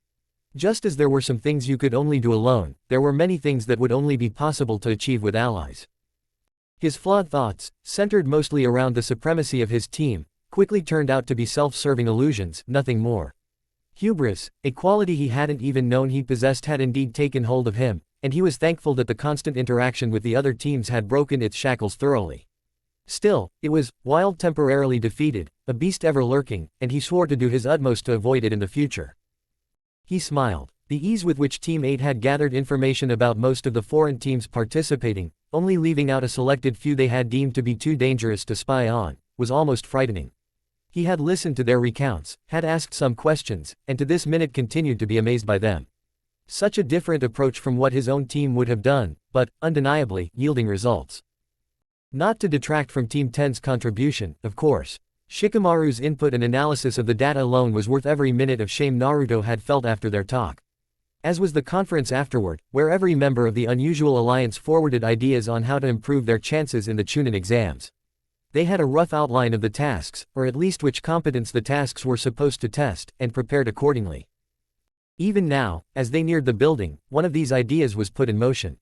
[SPEAKER 1] Just as there were some things you could only do alone, there were many things that would only be possible to achieve with allies. His flawed thoughts, centered mostly around the supremacy of his team, quickly turned out to be self-serving illusions, nothing more. Hubris, a quality he hadn't even known he possessed, had indeed taken hold of him, and he was thankful that the constant interaction with the other teams had broken its shackles thoroughly. Still, it was, while temporarily defeated, a beast ever lurking, and he swore to do his utmost to avoid it in the future. He smiled. The ease with which Team 8 had gathered information about most of the foreign teams participating, only leaving out a selected few they had deemed to be too dangerous to spy on, was almost frightening. He had listened to their recounts, had asked some questions, and to this minute continued to be amazed by them. Such a different approach from what his own team would have done, but, undeniably, yielding results. Not to detract from Team 10's contribution, of course. Shikamaru's input and analysis of the data alone was worth every minute of shame Naruto had felt after their talk. As was the conference afterward, where every member of the unusual alliance forwarded ideas on how to improve their chances in the Chunin exams. They had a rough outline of the tasks, or at least which competence the tasks were supposed to test, and prepared accordingly. Even now, as they neared the building, one of these ideas was put in motion.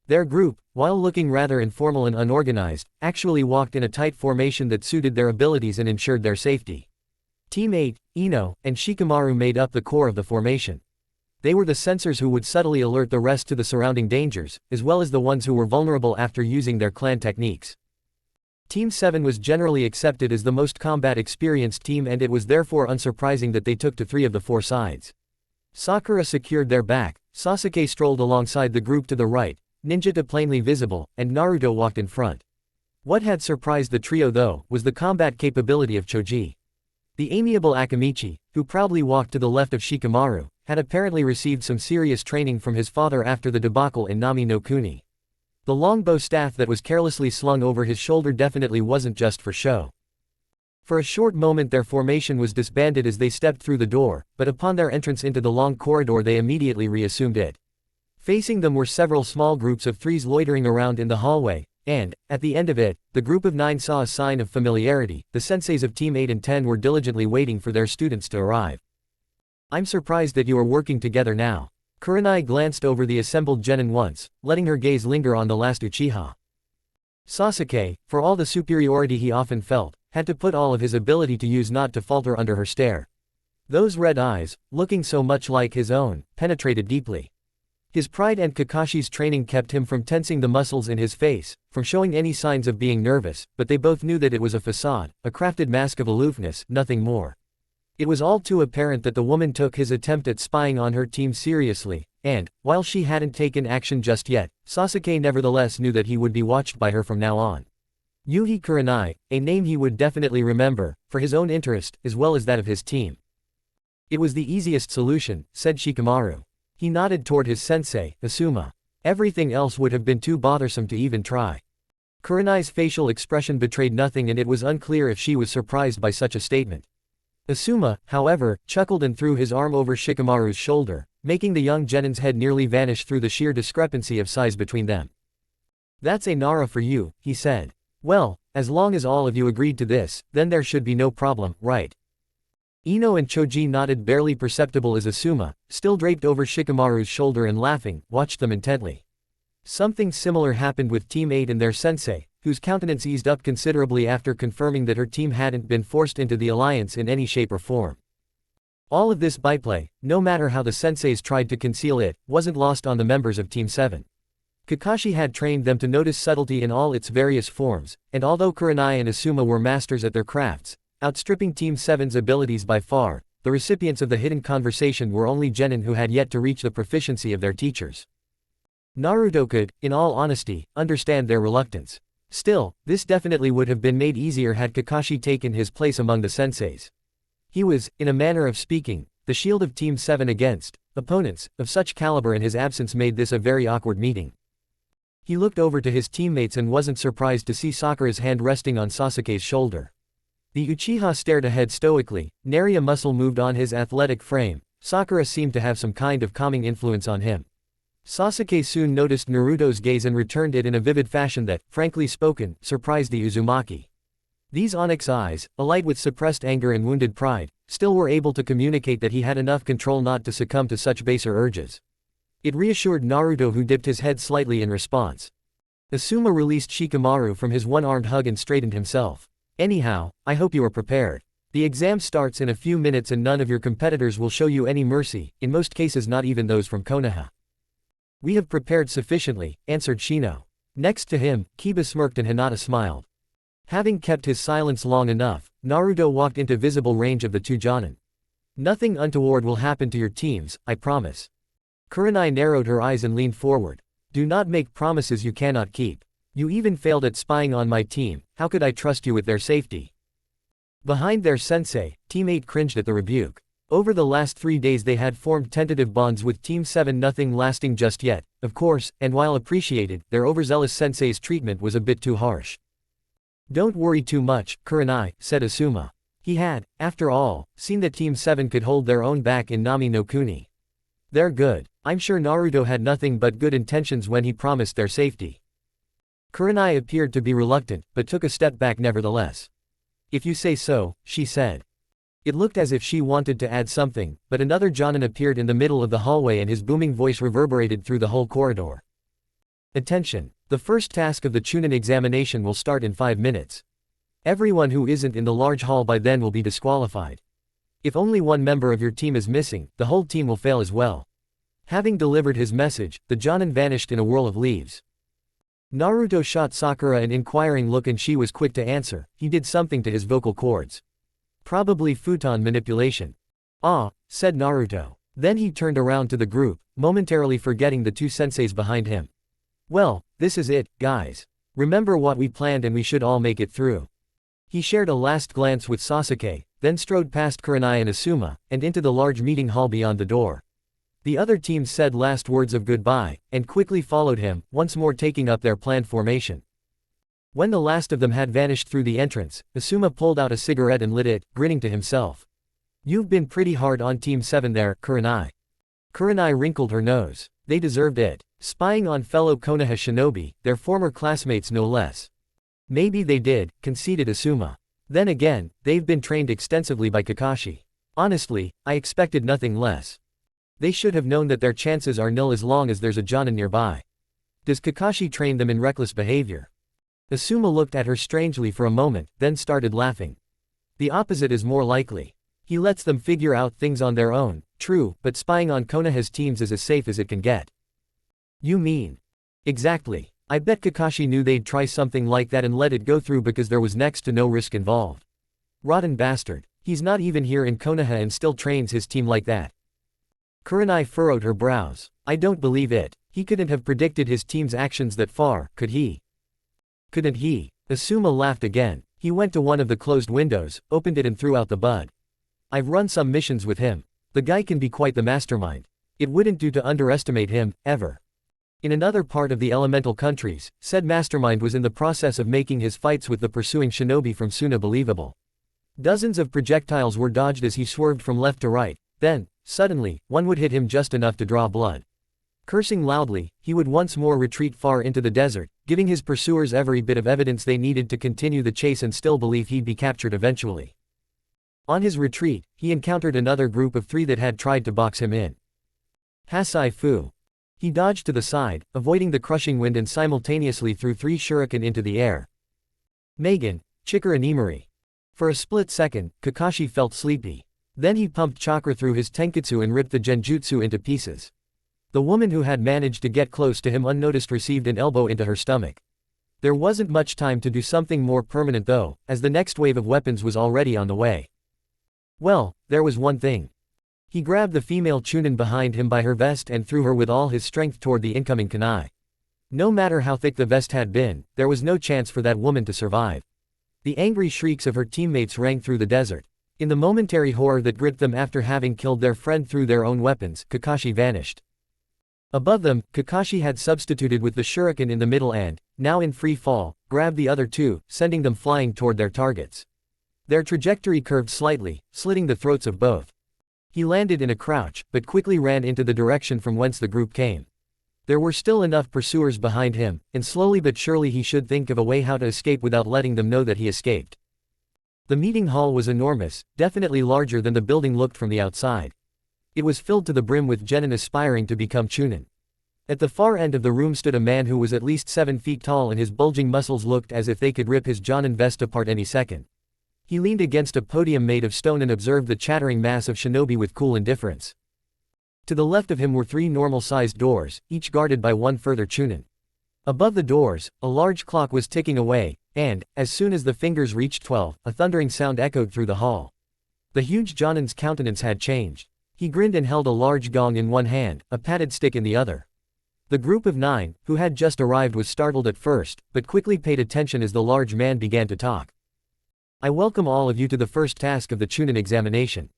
[SPEAKER 1] Their group, while looking rather informal and unorganized, actually walked in a tight formation that suited their abilities and ensured their safety. Team 8, Ino, and Shikamaru made up the core of the formation. They were the sensors who would subtly alert the rest to the surrounding dangers, as well as the ones who were vulnerable after using their clan techniques. Team 7 was generally accepted as the most combat-experienced team, and it was therefore unsurprising that they took to 3 of the 4 sides. Sakura secured their back, Sasuke strolled alongside the group to the right, Ninjata plainly visible, and Naruto walked in front. What had surprised the trio though, was the combat capability of Choji. The amiable Akamichi, who proudly walked to the left of Shikamaru, had apparently received some serious training from his father after the debacle in Nami no Kuni. The longbow staff that was carelessly slung over his shoulder definitely wasn't just for show. For a short moment their formation was disbanded as they stepped through the door, but upon their entrance into the long corridor they immediately reassumed it. Facing them were several small groups of 3s loitering around in the hallway, and, at the end of it, the group of 9 saw a sign of familiarity. The senseis of Team 8 and 10 were diligently waiting for their students to arrive. "I'm surprised that you are working together now." Kurenai glanced over the assembled genin once, letting her gaze linger on the last Uchiha. Sasuke, for all the superiority he often felt, had to put all of his ability to use not to falter under her stare. Those red eyes, looking so much like his own, penetrated deeply. His pride and Kakashi's training kept him from tensing the muscles in his face, from showing any signs of being nervous, but they both knew that it was a facade, a crafted mask of aloofness, nothing more. It was all too apparent that the woman took his attempt at spying on her team seriously, and, while she hadn't taken action just yet, Sasuke nevertheless knew that he would be watched by her from now on. Yuhi Kurenai, a name he would definitely remember, for his own interest, as well as that of his team. "It was the easiest solution," said Shikamaru. He nodded toward his sensei, Asuma. Everything else would have been too bothersome to even try. Kurenai's facial expression betrayed nothing, and it was unclear if she was surprised by such a statement. Asuma, however, chuckled and threw his arm over Shikamaru's shoulder, making the young genin's head nearly vanish through the sheer discrepancy of size between them. "That's a Nara for you," he said. "Well, as long as all of you agreed to this, then there should be no problem, right?" Ino and Choji nodded, barely perceptible as Asuma, still draped over Shikamaru's shoulder and laughing, watched them intently. Something similar happened with Team 8 and their sensei, whose countenance eased up considerably after confirming that her team hadn't been forced into the alliance in any shape or form. All of this byplay, no matter how the senseis tried to conceal it, wasn't lost on the members of Team 7. Kakashi had trained them to notice subtlety in all its various forms, and although Kurenai and Asuma were masters at their crafts, outstripping Team 7's abilities by far, the recipients of the hidden conversation were only genin who had yet to reach the proficiency of their teachers. Naruto could, in all honesty, understand their reluctance. Still, this definitely would have been made easier had Kakashi taken his place among the senseis. He was, in a manner of speaking, the shield of Team 7 against opponents of such caliber, and his absence made this a very awkward meeting. He looked over to his teammates and wasn't surprised to see Sakura's hand resting on Sasuke's shoulder. The Uchiha stared ahead stoically, nary a muscle moved on his athletic frame. Sakura seemed to have some kind of calming influence on him. Sasuke soon noticed Naruto's gaze and returned it in a vivid fashion that, frankly spoken, surprised the Uzumaki. These onyx eyes, alight with suppressed anger and wounded pride, still were able to communicate that he had enough control not to succumb to such baser urges. It reassured Naruto, who dipped his head slightly in response. Asuma released Shikamaru from his one-armed hug and straightened himself. "Anyhow, I hope you are prepared." The exam starts in a few minutes and none of your competitors will show you any mercy, in most cases not even those from Konoha. We have prepared sufficiently, answered Shino. Next to him, Kiba smirked and Hinata smiled. Having kept his silence long enough, Naruto walked into visible range of the two Jonin. Nothing untoward will happen to your teams, I promise. Kurenai narrowed her eyes and leaned forward. Do not make promises you cannot keep. You even failed at spying on my team, how could I trust you with their safety? Behind their sensei, Team 8 cringed at the rebuke. Over the last 3 days they had formed tentative bonds with Team 7, nothing lasting just yet, of course, and while appreciated, their overzealous sensei's treatment was a bit too harsh. Don't worry too much, Kurenai, said Asuma. He had, after all, seen that Team 7 could hold their own back in Nami no Kuni. They're good. I'm sure Naruto had nothing but good intentions when he promised their safety. Kurenai appeared to be reluctant, but took a step back nevertheless. If you say so, she said. It looked as if she wanted to add something, but another Jonin appeared in the middle of the hallway and his booming voice reverberated through the whole corridor. Attention! The first task of the Chunin examination will start in 5 minutes. Everyone who isn't in the large hall by then will be disqualified. If only one member of your team is missing, the whole team will fail as well. Having delivered his message, the Jonin vanished in a whirl of leaves. Naruto shot Sakura an inquiring look and she was quick to answer. He did something to his vocal cords. Probably futon manipulation. Ah, said Naruto. Then he turned around to the group, momentarily forgetting the two senseis behind him. Well, this is it, guys. Remember what we planned and we should all make it through. He shared a last glance with Sasuke, then strode past Kurenai and Asuma, and into the large meeting hall beyond the door. The other teams said last words of goodbye, and quickly followed him, once more taking up their planned formation. When the last of them had vanished through the entrance, Asuma pulled out a cigarette and lit it, grinning to himself. You've been pretty hard on Team 7 there, Kurenai. Kurenai wrinkled her nose. They deserved it. Spying on fellow Konoha shinobi, their former classmates no less. Maybe they did, conceded Asuma. Then again, they've been trained extensively by Kakashi. Honestly, I expected nothing less. They should have known that their chances are nil as long as there's a Jonin nearby. Does Kakashi train them in reckless behavior? Asuma looked at her strangely for a moment, then started laughing. The opposite is more likely. He lets them figure out things on their own, true, but spying on Konoha's teams is as safe as it can get. You mean? Exactly. I bet Kakashi knew they'd try something like that and let it go through because there was next to no risk involved. Rotten bastard. He's not even here in Konoha and still trains his team like that. Kurenai furrowed her brows. I don't believe it. He couldn't have predicted his team's actions that far, could he? Couldn't he? Asuma laughed again. He went to one of the closed windows, opened it and threw out the bud. I've run some missions with him. The guy can be quite the mastermind. It wouldn't do to underestimate him, ever. In another part of the elemental countries, said mastermind was in the process of making his fights with the pursuing shinobi from Suna believable. Dozens of projectiles were dodged as he swerved from left to right, then, suddenly, one would hit him just enough to draw blood. Cursing loudly, he would once more retreat far into the desert, giving his pursuers every bit of evidence they needed to continue the chase and still believe he'd be captured eventually. On his retreat, he encountered another group of 3 that had tried to box him in. Hasai Fu. He dodged to the side, avoiding the crushing wind and simultaneously threw 3 shuriken into the air. Megan, Chikara Nimari. For a split second, Kakashi felt sleepy. Then he pumped chakra through his tenketsu and ripped the genjutsu into pieces. The woman who had managed to get close to him unnoticed received an elbow into her stomach. There wasn't much time to do something more permanent though, as the next wave of weapons was already on the way. Well, there was one thing. He grabbed the female Chunin behind him by her vest and threw her with all his strength toward the incoming kunai. No matter how thick the vest had been, there was no chance for that woman to survive. The angry shrieks of her teammates rang through the desert. In the momentary horror that gripped them after having killed their friend through their own weapons, Kakashi vanished. Above them, Kakashi had substituted with the shuriken in the middle and, now in free fall, grabbed the other 2, sending them flying toward their targets. Their trajectory curved slightly, slitting the throats of both. He landed in a crouch, but quickly ran into the direction from whence the group came. There were still enough pursuers behind him, and slowly but surely he should think of a way how to escape without letting them know that he escaped. The meeting hall was enormous, definitely larger than the building looked from the outside. It was filled to the brim with genin aspiring to become Chunin. At the far end of the room stood a man who was at least 7 feet tall and his bulging muscles looked as if they could rip his Jonin vest apart any second. He leaned against a podium made of stone and observed the chattering mass of shinobi with cool indifference. To the left of him were 3 normal-sized doors, each guarded by 1 further chunin. Above the doors, a large clock was ticking away, and, as soon as the fingers reached 12, a thundering sound echoed through the hall. The huge Jonin's countenance had changed. He grinned and held a large gong in one hand, a padded stick in the other. The group of 9, who had just arrived, was startled at first, but quickly paid attention as the large man began to talk. I welcome all of you to the first task of the Chunin examination.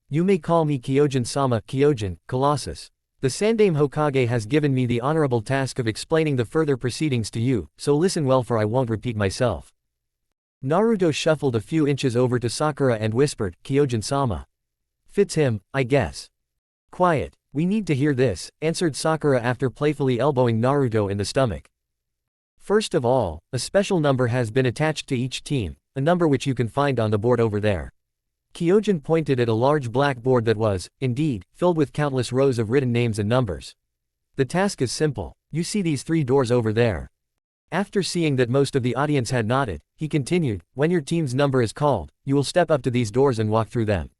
[SPEAKER 1] You may call me Kyojin-sama, Kyojin, Colossus. The Sandaime Hokage has given me the honorable task of explaining the further proceedings to you, so listen well for I won't repeat myself. Naruto shuffled a few inches over to Sakura and whispered, Kyojin-sama. Fits him, I guess. Quiet, we need to hear this, answered Sakura after playfully elbowing Naruto in the stomach. First of all, a special number has been attached to each team, a number which you can find on the board over there. Kyojin pointed at a large black board that was, indeed, filled with countless rows of written names and numbers. The task is simple. You see these 3 doors over there. After seeing that most of the audience had nodded, he continued, when your team's number is called, you will step up to these doors and walk through them.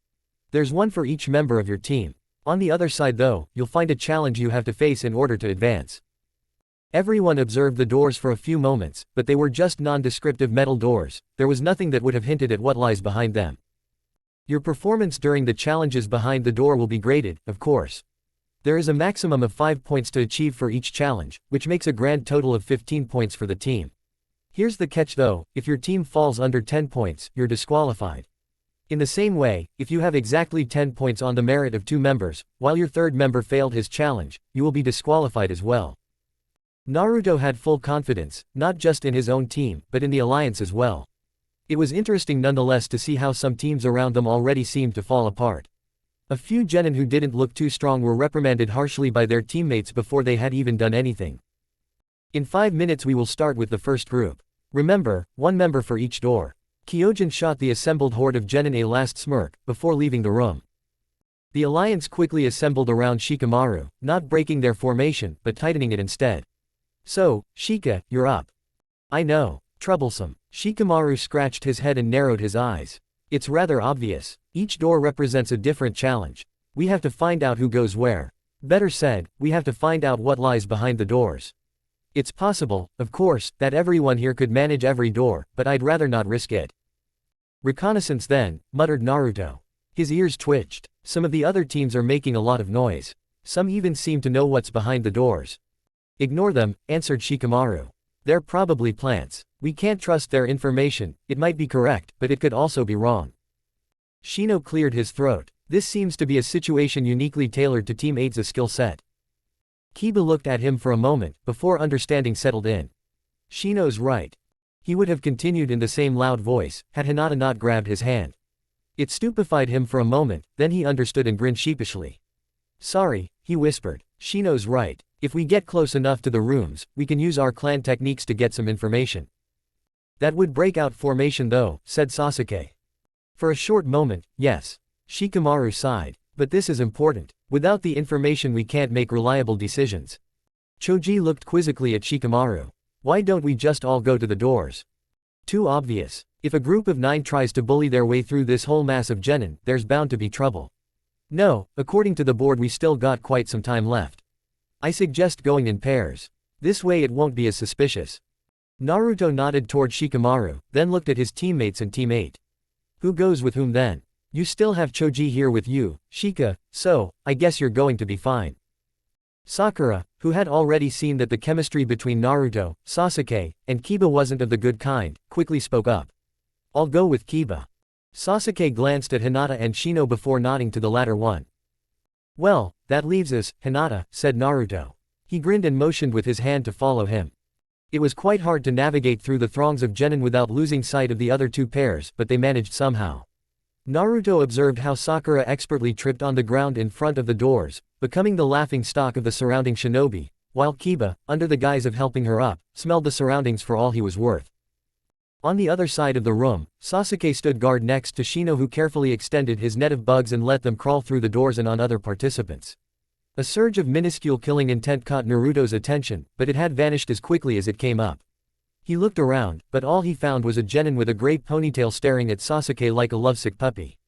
[SPEAKER 1] There's 1 for each member of your team. On the other side though, you'll find a challenge you have to face in order to advance. Everyone observed the doors for a few moments, but they were just nondescriptive metal doors. There was nothing that would have hinted at what lies behind them. Your performance during the challenges behind the door will be graded, of course. There is a maximum of 5 points to achieve for each challenge, which makes a grand total of 15 points for the team. Here's the catch though, if your team falls under 10 points, you're disqualified. In the same way, if you have exactly 10 points on the merit of 2 members, while your 3rd member failed his challenge, you will be disqualified as well. Naruto had full confidence, not just in his own team, but in the alliance as well. It was interesting nonetheless to see how some teams around them already seemed to fall apart. A few genin who didn't look too strong were reprimanded harshly by their teammates before they had even done anything. In 5 minutes we will start with the first group. Remember, 1 member for each door. Kyojin shot the assembled horde of genin a last smirk, before leaving the room. The alliance quickly assembled around Shikamaru, not breaking their formation, but tightening it instead. So, Shika, you're up. I know. Troublesome. Shikamaru scratched his head and narrowed his eyes. It's rather obvious. Each door represents a different challenge. We have to find out who goes where. Better said, we have to find out what lies behind the doors. It's possible, of course, that everyone here could manage every door, but I'd rather not risk it. Reconnaissance then, muttered Naruto. His ears twitched. Some of the other teams are making a lot of noise. Some even seem to know what's behind the doors. Ignore them, answered Shikamaru. They're probably plants. We can't trust their information. It might be correct, but it could also be wrong. Shino cleared his throat. This seems to be a situation uniquely tailored to Team 8's skill set. Kiba looked at him for a moment, before understanding settled in. Shino's right. He would have continued in the same loud voice, had Hinata not grabbed his hand. It stupefied him for a moment, then he understood and grinned sheepishly. Sorry, he whispered. Shino's right. If we get close enough to the rooms, we can use our clan techniques to get some information. That would break out formation though, said Sasuke. For a short moment, yes. Shikamaru sighed. But this is important. Without the information we can't make reliable decisions. Choji looked quizzically at Shikamaru. Why don't we just all go to the doors? Too obvious. If a group of 9 tries to bully their way through this whole mass of genin, there's bound to be trouble. No, according to the board we still got quite some time left. I suggest going in pairs. This way it won't be as suspicious. Naruto nodded toward Shikamaru, then looked at his teammates and Team 8. Who goes with whom then? You still have Choji here with you, Shika, so, I guess you're going to be fine. Sakura, who had already seen that the chemistry between Naruto, Sasuke, and Kiba wasn't of the good kind, quickly spoke up. I'll go with Kiba. Sasuke glanced at Hinata and Shino before nodding to the latter one. Well, that leaves us, Hinata, said Naruto. He grinned and motioned with his hand to follow him. It was quite hard to navigate through the throngs of genin without losing sight of the other 2 pairs, but they managed somehow. Naruto observed how Sakura expertly tripped on the ground in front of the doors, becoming the laughing stock of the surrounding shinobi, while Kiba, under the guise of helping her up, smelled the surroundings for all he was worth. On the other side of the room, Sasuke stood guard next to Shino, who carefully extended his net of bugs and let them crawl through the doors and on other participants. A surge of minuscule killing intent caught Naruto's attention, but it had vanished as quickly as it came up. He looked around, but all he found was a genin with a gray ponytail staring at Sasuke like a lovesick puppy.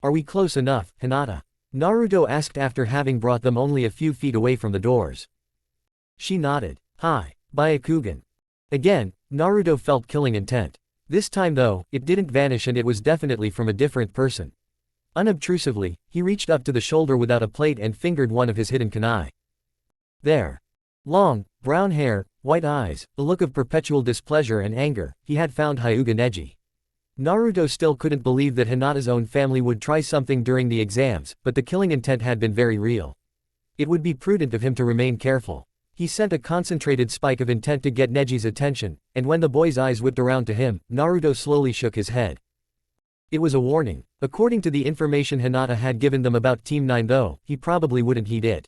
[SPEAKER 1] Are we close enough, Hinata? Naruto asked after having brought them only a few feet away from the doors. She nodded. Hi, Byakugan. Again, Naruto felt killing intent. This time though, it didn't vanish and it was definitely from a different person. Unobtrusively, he reached up to the shoulder without a plate and fingered one of his hidden kunai. There. Long, brown hair, white eyes, a look of perpetual displeasure and anger, he had found Hyuga Neji. Naruto still couldn't believe that Hinata's own family would try something during the exams, but the killing intent had been very real. It would be prudent of him to remain careful. He sent a concentrated spike of intent to get Neji's attention, and when the boy's eyes whipped around to him, Naruto slowly shook his head. It was a warning. According to the information Hinata had given them about Team 9 though, he probably wouldn't heed it.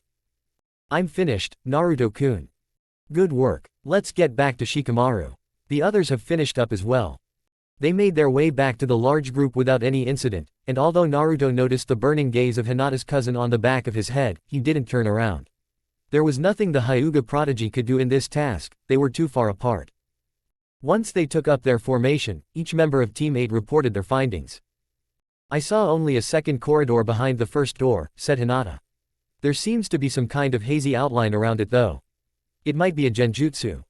[SPEAKER 1] I'm finished, Naruto-kun. Good work. Let's get back to Shikamaru. The others have finished up as well. They made their way back to the large group without any incident, and although Naruto noticed the burning gaze of Hinata's cousin on the back of his head, he didn't turn around. There was nothing the Hyuga prodigy could do in this task, they were too far apart. Once they took up their formation, each member of Team 8 reported their findings. I saw only a second corridor behind the first door, said Hinata. There seems to be some kind of hazy outline around it though. It might be a genjutsu.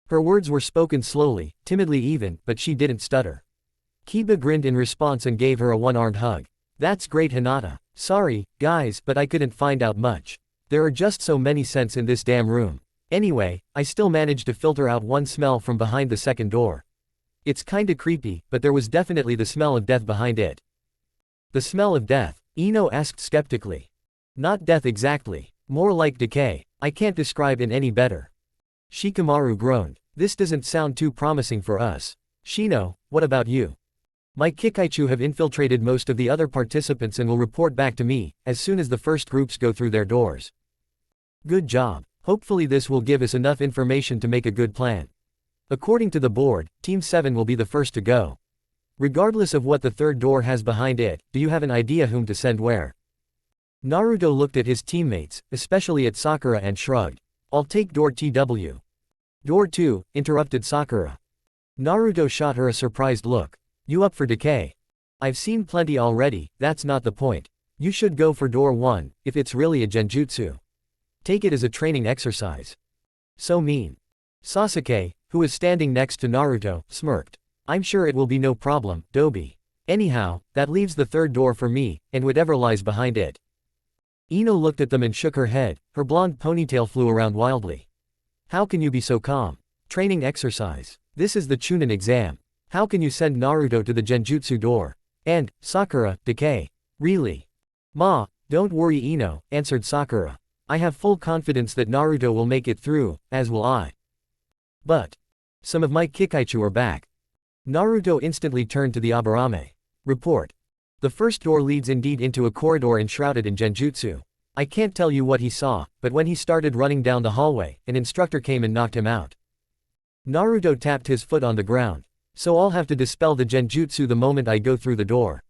[SPEAKER 1] Her words were spoken slowly, timidly even, but she didn't stutter. Kiba grinned in response and gave her a one-armed hug. That's great, Hinata. Sorry, guys, but I couldn't find out much. There are just so many scents in this damn room. Anyway, I still managed to filter out one smell from behind the second door. It's kinda creepy, but there was definitely the smell of death behind it. The smell of death? Ino asked skeptically. Not death exactly. More like decay. I can't describe it any better. Shikamaru groaned. This doesn't sound too promising for us. Shino, what about you? My Kikaichu have infiltrated most of the other participants and will report back to me, as soon as the first groups go through their doors. Good job. Hopefully this will give us enough information to make a good plan. According to the board, Team 7 will be the first to go. Regardless of what the third door has behind it, do you have an idea whom to send where? Naruto looked at his teammates, especially at Sakura, and shrugged. I'll take door TW. Door 2, interrupted Sakura. Naruto shot her a surprised look. You up for decay? I've seen plenty already, that's not the point. You should go for door 1, if it's really a genjutsu. Take it as a training exercise. So mean. Sasuke, who was standing next to Naruto, smirked. I'm sure it will be no problem, Dobi. Anyhow, that leaves the third door for me, and whatever lies behind it. Ino looked at them and shook her head, her blonde ponytail flew around wildly. How can you be so calm? Training exercise. This is the Chunin exam. How can you send Naruto to the genjutsu door? And, Sakura, decay. Really? Ma, don't worry Ino, answered Sakura. I have full confidence that Naruto will make it through, as will I. But some of my Kikaichu are back. Naruto instantly turned to the Aburame. Report. The first door leads indeed into a corridor enshrouded in genjutsu. I can't tell you what he saw, but when he started running down the hallway, an instructor came and knocked him out. Naruto tapped his foot on the ground. So I'll have to dispel the genjutsu the moment I go through the door.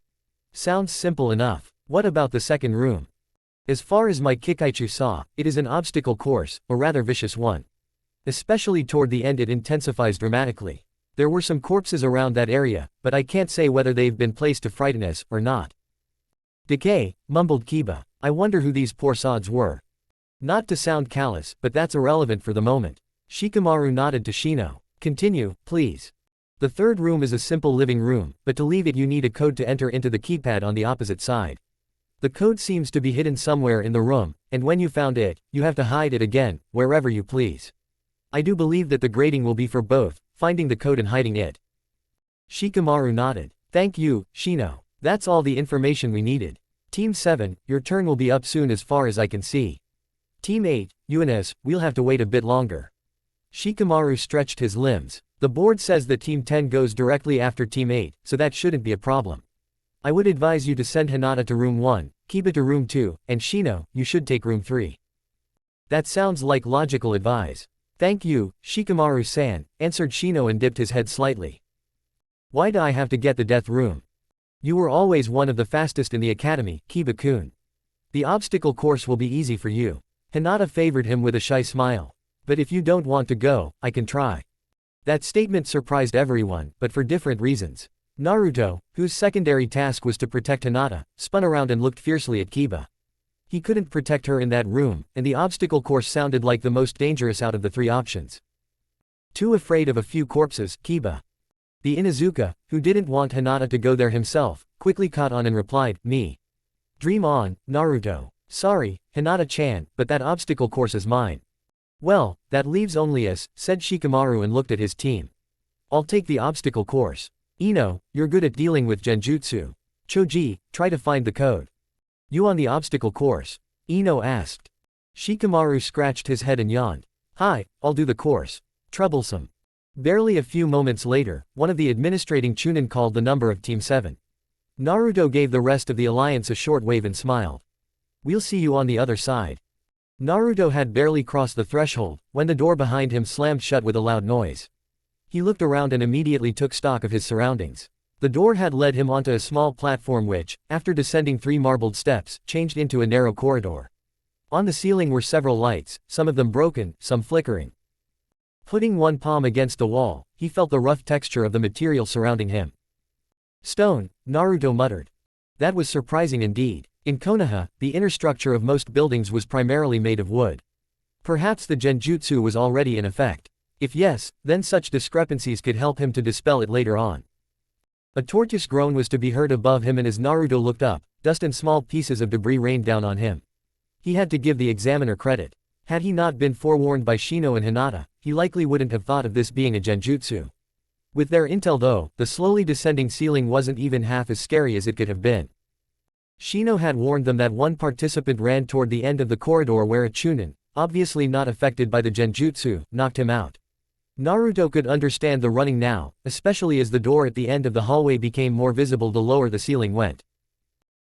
[SPEAKER 1] Sounds simple enough. What about the second room? As far as my Kikaichu saw, it is an obstacle course, or rather vicious one. Especially toward the end it intensifies dramatically. There were some corpses around that area, but I can't say whether they've been placed to frighten us, or not. Decay, mumbled Kiba. I wonder who these poor sods were. Not to sound callous, but that's irrelevant for the moment. Shikamaru nodded to Shino. Continue, please. The third room is a simple living room, but to leave it you need a code to enter into the keypad on the opposite side. The code seems to be hidden somewhere in the room, and when you found it, you have to hide it again, wherever you please. I do believe that the grading will be for both, finding the code and hiding it. Shikamaru nodded. Thank you, Shino. That's all the information we needed. Team 7, your turn will be up soon as far as I can see. Team 8, UNS, we'll have to wait a bit longer. Shikamaru stretched his limbs. The board says that Team 10 goes directly after Team 8, so that shouldn't be a problem. I would advise you to send Hinata to room 1, Kiba to room 2, and Shino, you should take room 3. That sounds like logical advice. Thank you, Shikamaru-san, answered Shino and dipped his head slightly. Why do I have to get the death room? You were always one of the fastest in the academy, Kiba-kun. The obstacle course will be easy for you. Hinata favored him with a shy smile. But if you don't want to go, I can try. That statement surprised everyone, but for different reasons. Naruto, whose secondary task was to protect Hinata, spun around and looked fiercely at Kiba. He couldn't protect her in that room, and the obstacle course sounded like the most dangerous out of the three options. Too afraid of a few corpses, Kiba. The Inuzuka, who didn't want Hinata to go there himself, quickly caught on and replied, "Me. Dream on, Naruto. Sorry, Hinata-chan, but that obstacle course is mine." "Well, that leaves only us," said Shikamaru and looked at his team. "I'll take the obstacle course. Ino, you're good at dealing with genjutsu. Choji, try to find the code." "You on the obstacle course?" Ino asked. Shikamaru scratched his head and yawned. "Hi, I'll do the course. Troublesome." Barely a few moments later, one of the administrating chunin called the number of Team 7. Naruto gave the rest of the alliance a short wave and smiled. "We'll see you on the other side." Naruto had barely crossed the threshold, when the door behind him slammed shut with a loud noise. He looked around and immediately took stock of his surroundings. The door had led him onto a small platform which, after descending 3 marbled steps, changed into a narrow corridor. On the ceiling were several lights, some of them broken, some flickering. Putting one palm against the wall, he felt the rough texture of the material surrounding him. "Stone," Naruto muttered. That was surprising indeed. In Konoha, the inner structure of most buildings was primarily made of wood. Perhaps the genjutsu was already in effect. If yes, then such discrepancies could help him to dispel it later on. A tortoise groan was to be heard above him, and as Naruto looked up, dust and small pieces of debris rained down on him. He had to give the examiner credit. Had he not been forewarned by Shino and Hinata, he likely wouldn't have thought of this being a genjutsu. With their intel though, the slowly descending ceiling wasn't even half as scary as it could have been. Shino had warned them that one participant ran toward the end of the corridor where a chunin, obviously not affected by the genjutsu, knocked him out. Naruto could understand the running now, especially as the door at the end of the hallway became more visible the lower the ceiling went.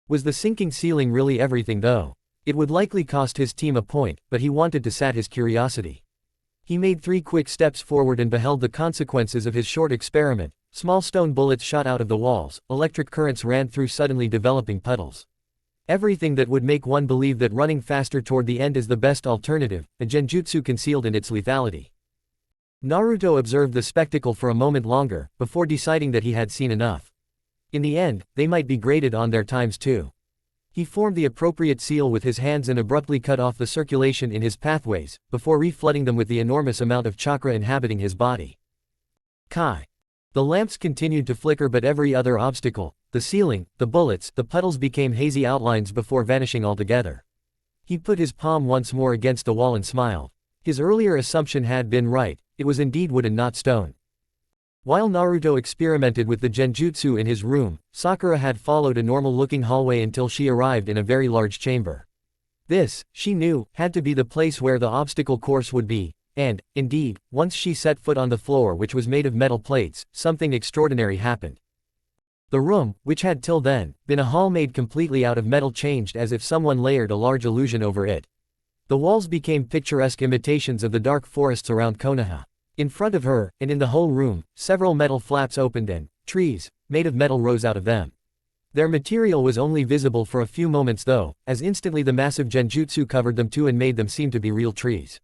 [SPEAKER 1] Was the sinking ceiling really everything though? It would likely cost his team a point, but he wanted to sat his curiosity. He made 3 quick steps forward and beheld the consequences of his short experiment. Small stone bullets shot out of the walls, electric currents ran through suddenly developing puddles. Everything that would make one believe that running faster toward the end is the best alternative, a genjutsu concealed in its lethality. Naruto observed the spectacle for a moment longer, before deciding that he had seen enough. In the end, they might be graded on their times too. He formed the appropriate seal with his hands and abruptly cut off the circulation in his pathways, before reflooding them with the enormous amount of chakra inhabiting his body. Kai. The lamps continued to flicker, but every other obstacle, the ceiling, the bullets, the puddles became hazy outlines before vanishing altogether. He put his palm once more against the wall and smiled. His earlier assumption had been right, it was indeed wood and not stone. While Naruto experimented with the genjutsu in his room, Sakura had followed a normal-looking hallway until she arrived in a very large chamber. This, she knew, had to be the place where the obstacle course would be, and, indeed, once she set foot on the floor which was made of metal plates, something extraordinary happened. The room, which had till then been a hall made completely out of metal, changed as if someone layered a large illusion over it. The walls became picturesque imitations of the dark forests around Konoha. In front of her, and in the whole room, several metal flaps opened and trees, made of metal, rose out of them. Their material was only visible for a few moments though, as instantly the massive genjutsu covered them too and made them seem to be real trees.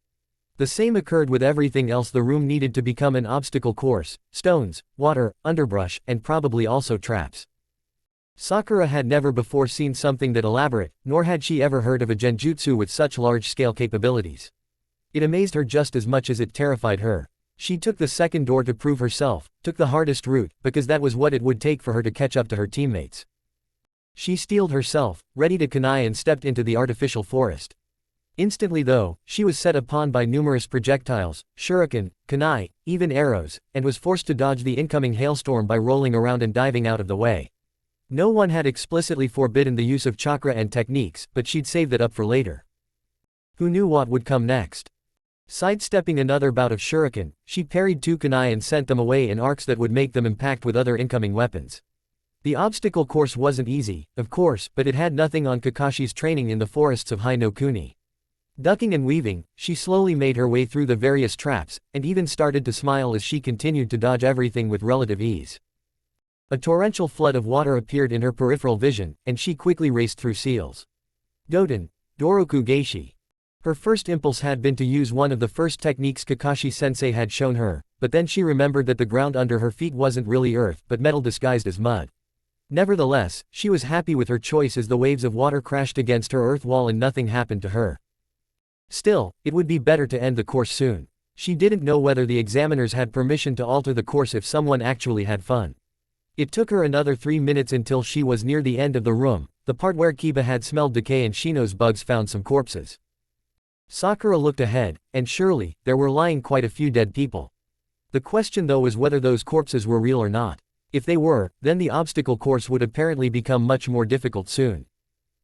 [SPEAKER 1] The same occurred with everything else the room needed to become an obstacle course: stones, water, underbrush, and probably also traps. Sakura had never before seen something that elaborate, nor had she ever heard of a genjutsu with such large-scale capabilities. It amazed her just as much as it terrified her. She took the second door to prove herself, took the hardest route, because that was what it would take for her to catch up to her teammates. She steeled herself, ready to kunai, and stepped into the artificial forest. Instantly though, she was set upon by numerous projectiles, shuriken, kunai, even arrows, and was forced to dodge the incoming hailstorm by rolling around and diving out of the way. No one had explicitly forbidden the use of chakra and techniques, but she'd saved that up for later. Who knew what would come next? Sidestepping another bout of shuriken, she parried 2 kunai and sent them away in arcs that would make them impact with other incoming weapons. The obstacle course wasn't easy, of course, but it had nothing on Kakashi's training in the forests of Hai no Kuni. Ducking and weaving, she slowly made her way through the various traps, and even started to smile as she continued to dodge everything with relative ease. A torrential flood of water appeared in her peripheral vision, and she quickly raced through seals. Doten, Doroku Geishi. Her first impulse had been to use one of the first techniques Kakashi-sensei had shown her, but then she remembered that the ground under her feet wasn't really earth but metal disguised as mud. Nevertheless, she was happy with her choice as the waves of water crashed against her earth wall and nothing happened to her. Still, it would be better to end the course soon. She didn't know whether the examiners had permission to alter the course if someone actually had fun. It took her another 3 minutes until she was near the end of the room, the part where Kiba had smelled decay and Shino's bugs found some corpses. Sakura looked ahead, and surely, there were lying quite a few dead people. The question though was whether those corpses were real or not. If they were, then the obstacle course would apparently become much more difficult soon.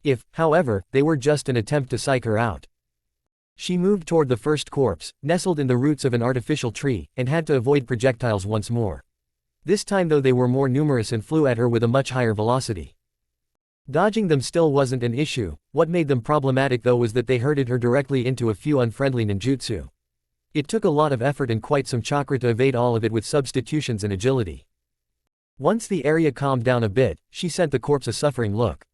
[SPEAKER 1] If, however, they were just an attempt to psych her out. She moved toward the first corpse, nestled in the roots of an artificial tree, and had to avoid projectiles once more. This time though they were more numerous and flew at her with a much higher velocity. Dodging them still wasn't an issue, what made them problematic though was that they herded her directly into a few unfriendly ninjutsu. It took a lot of effort and quite some chakra to evade all of it with substitutions and agility. Once the area calmed down a bit, she sent the corpse a suffering look.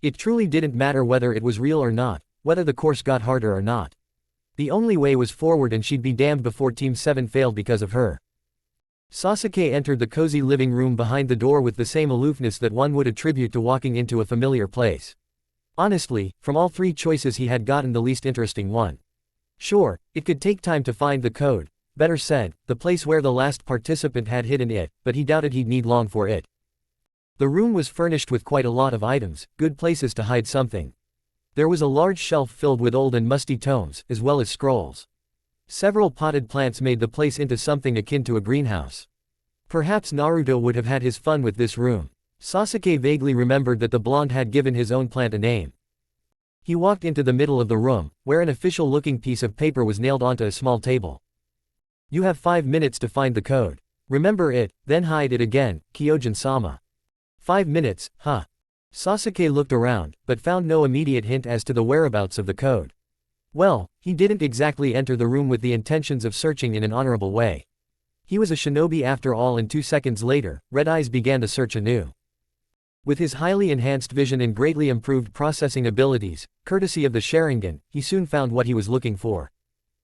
[SPEAKER 1] It truly didn't matter whether it was real or not, whether the course got harder or not. The only way was forward and she'd be damned before Team 7 failed because of her. Sasuke entered the cozy living room behind the door with the same aloofness that one would attribute to walking into a familiar place. Honestly, from all three choices he had gotten the least interesting one. Sure, it could take time to find the code, better said, the place where the last participant had hidden it, but he doubted he'd need long for it. The room was furnished with quite a lot of items, good places to hide something. There was a large shelf filled with old and musty tomes, as well as scrolls. Several potted plants made the place into something akin to a greenhouse. Perhaps Naruto would have had his fun with this room. Sasuke vaguely remembered that the blonde had given his own plant a name. He walked into the middle of the room, where an official-looking piece of paper was nailed onto a small table. You have 5 minutes to find the code. Remember it, then hide it again, Kyojin-sama. 5 minutes, huh? Sasuke looked around, but found no immediate hint as to the whereabouts of the code. Well, he didn't exactly enter the room with the intentions of searching in an honorable way. He was a shinobi after all, and 2 seconds later, Red Eyes began to search anew. With his highly enhanced vision and greatly improved processing abilities, courtesy of the Sharingan, he soon found what he was looking for.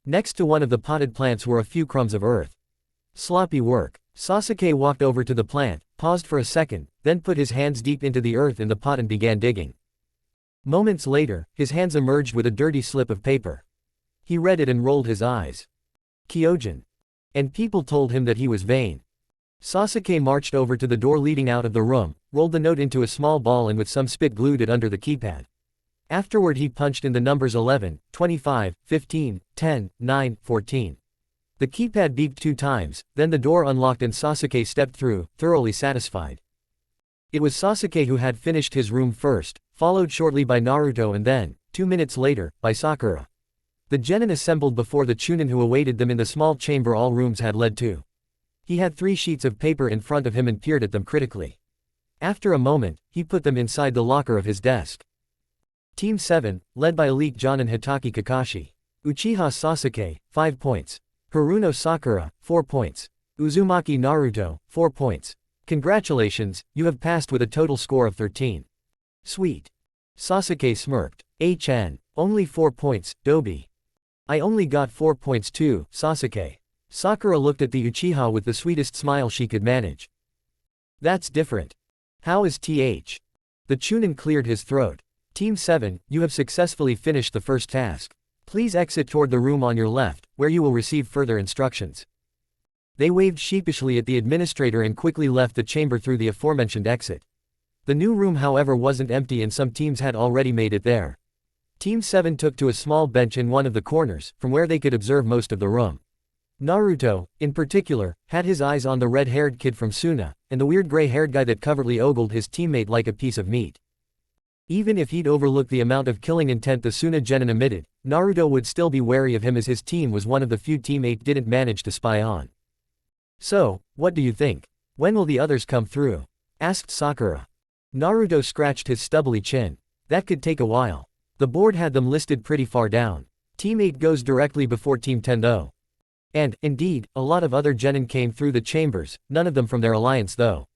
[SPEAKER 1] Next to one of the potted plants were a few crumbs of earth. Sloppy work. Sasuke walked over to the plant, paused for a second, then put his hands deep into the earth in the pot and began digging. Moments later, his hands emerged with a dirty slip of paper. He read it and rolled his eyes. Kyojin. And people told him that he was vain. Sasuke marched over to the door leading out of the room, rolled the note into a small ball and with some spit glued it under the keypad. Afterward he punched in the numbers 11, 25, 15, 10, 9, 14. The keypad beeped 2 times, then the door unlocked and Sasuke stepped through, thoroughly satisfied. It was Sasuke who had finished his room first, followed shortly by Naruto and then, 2 minutes later, by Sakura. The genin assembled before the Chunin who awaited them in the small chamber all rooms had led to. He had 3 sheets of paper in front of him and peered at them critically. After a moment, he put them inside the locker of his desk. Team 7, led by elite Jonin Hitaki Kakashi. Uchiha Sasuke, 5 points. Haruno Sakura, 4 points. Uzumaki Naruto, 4 points. Congratulations, you have passed with a total score of 13. Sweet. Sasuke smirked. HN, only 4 points, Dobi. I only got 4 points too, Sasuke. Sakura looked at the Uchiha with the sweetest smile she could manage. That's different. How is TH? The Chunin cleared his throat. Team 7, you have successfully finished the first task. Please exit toward the room on your left, where you will receive further instructions. They waved sheepishly at the administrator and quickly left the chamber through the aforementioned exit. The new room however wasn't empty and some teams had already made it there. Team 7 took to a small bench in one of the corners, from where they could observe most of the room. Naruto, in particular, had his eyes on the red-haired kid from Suna, and the weird gray-haired guy that covertly ogled his teammate like a piece of meat. Even if he'd overlooked the amount of killing intent the Suna genin emitted, Naruto would still be wary of him as his team was one of the few Team 8 didn't manage to spy on. So, what do you think? When will the others come through? Asked Sakura. Naruto scratched his stubbly chin. That could take a while. The board had them listed pretty far down. Team 8 goes directly before Team 10 though. And, indeed, a lot of other genin came through the chambers, none of them from their alliance though.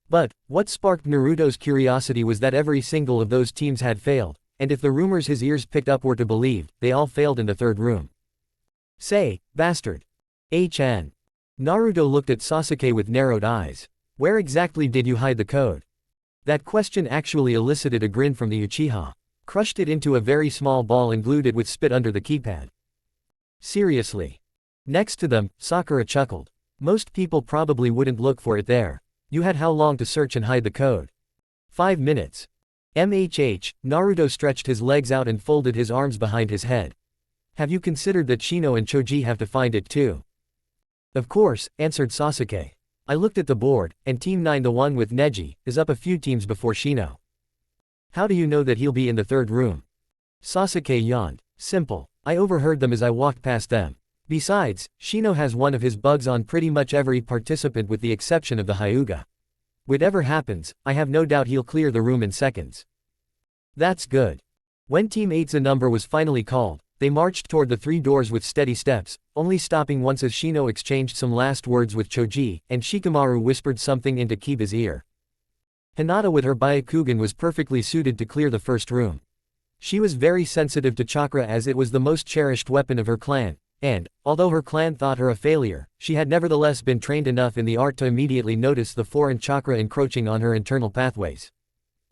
[SPEAKER 1] But, what sparked Naruto's curiosity was that every single of those teams had failed, and if the rumors his ears picked up were to believed, they all failed in the third room. Say, bastard. HN. Naruto looked at Sasuke with narrowed eyes. Where exactly did you hide the code? That question actually elicited a grin from the Uchiha. Crushed it into a very small ball and glued it with spit under the keypad. Seriously. Next to them, Sakura chuckled. Most people probably wouldn't look for it there. You had how long to search and hide the code? 5 minutes. Naruto stretched his legs out and folded his arms behind his head. Have you considered that Shino and Choji have to find it too? Of course, answered Sasuke. I looked at the board, and Team 9, the one with Neji, is up a few teams before Shino. How do you know that he'll be in the third room? Sasuke yawned. Simple. I overheard them as I walked past them. Besides, Shino has one of his bugs on pretty much every participant with the exception of the Hyuga. Whatever happens, I have no doubt he'll clear the room in seconds. That's good. When Team 8's number was finally called, they marched toward the 3 doors with steady steps, only stopping once as Shino exchanged some last words with Choji, and Shikamaru whispered something into Kiba's ear. Hinata with her Byakugan was perfectly suited to clear the first room. She was very sensitive to chakra as it was the most cherished weapon of her clan, and, although her clan thought her a failure, she had nevertheless been trained enough in the art to immediately notice the foreign chakra encroaching on her internal pathways.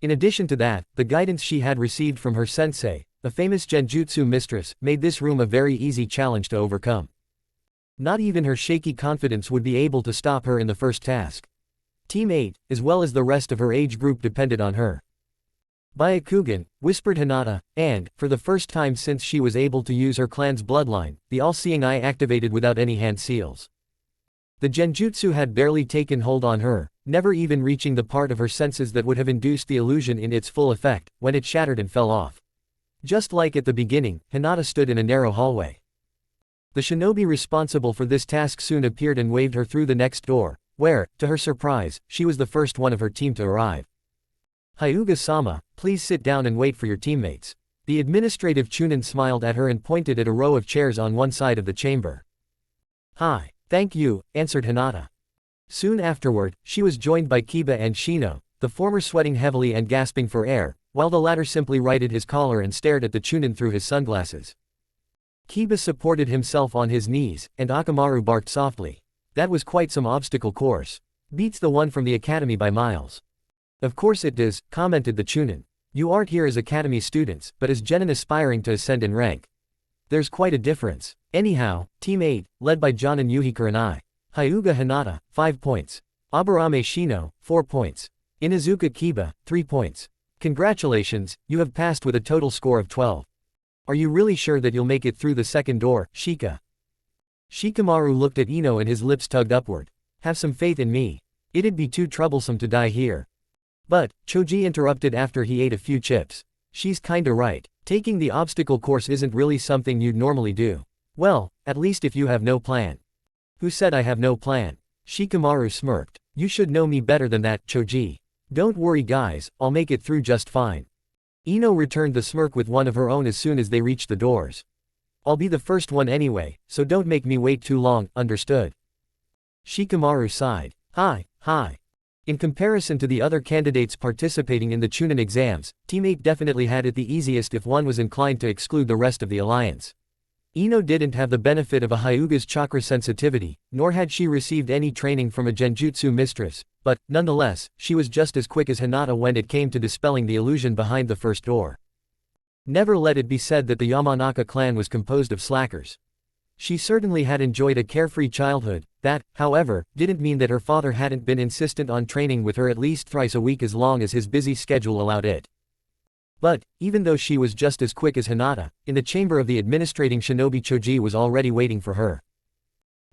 [SPEAKER 1] In addition to that, the guidance she had received from her sensei, the famous genjutsu mistress, made this room a very easy challenge to overcome. Not even her shaky confidence would be able to stop her in the first task. Team 8, as well as the rest of her age group, depended on her. Byakugan, whispered Hinata, and, for the first time since she was able to use her clan's bloodline, the all-seeing eye activated without any hand seals. The genjutsu had barely taken hold on her, never even reaching the part of her senses that would have induced the illusion in its full effect, when it shattered and fell off. Just like at the beginning, Hinata stood in a narrow hallway. The shinobi responsible for this task soon appeared and waved her through the next door, where, to her surprise, she was the first one of her team to arrive. Hyuga-sama, please sit down and wait for your teammates. The administrative chunin smiled at her and pointed at a row of chairs on one side of the chamber. Hi, thank you, answered Hinata. Soon afterward, she was joined by Kiba and Shino, the former sweating heavily and gasping for air, while the latter simply righted his collar and stared at the chunin through his sunglasses. Kiba supported himself on his knees, and Akamaru barked softly. That was quite some obstacle course. Beats the one from the academy by miles. Of course it does, commented the chunin. You aren't here as academy students, but as genin aspiring to ascend in rank. There's quite a difference. Anyhow, Team 8, led by Jonin Yuhikar and I. Hyuga Hinata, 5 points. Aburame Shino, 4 points. Inazuka Kiba, 3 points. Congratulations, you have passed with a total score of 12. Are you really sure that you'll make it through the second door, Shika? Shikamaru looked at Ino and his lips tugged upward. Have some faith in me. It'd be too troublesome to die here. But, Choji interrupted after he ate a few chips. She's kinda right. Taking the obstacle course isn't really something you'd normally do. Well, at least if you have no plan. Who said I have no plan? Shikamaru smirked. You should know me better than that, Choji. Don't worry guys, I'll make it through just fine. Ino returned the smirk with one of her own as soon as they reached the doors. I'll be the first one anyway, so don't make me wait too long, understood? Shikamaru sighed. Hi. In comparison to the other candidates participating in the chunin exams, Team 8 definitely had it the easiest if one was inclined to exclude the rest of the alliance. Ino didn't have the benefit of a Hyuga's chakra sensitivity, nor had she received any training from a genjutsu mistress, but, nonetheless, she was just as quick as Hinata when it came to dispelling the illusion behind the first door. Never let it be said that the Yamanaka clan was composed of slackers. She certainly had enjoyed a carefree childhood. That, however, didn't mean that her father hadn't been insistent on training with her at least thrice a week as long as his busy schedule allowed it. But, even though she was just as quick as Hinata, in the chamber of the administrating shinobi Choji was already waiting for her.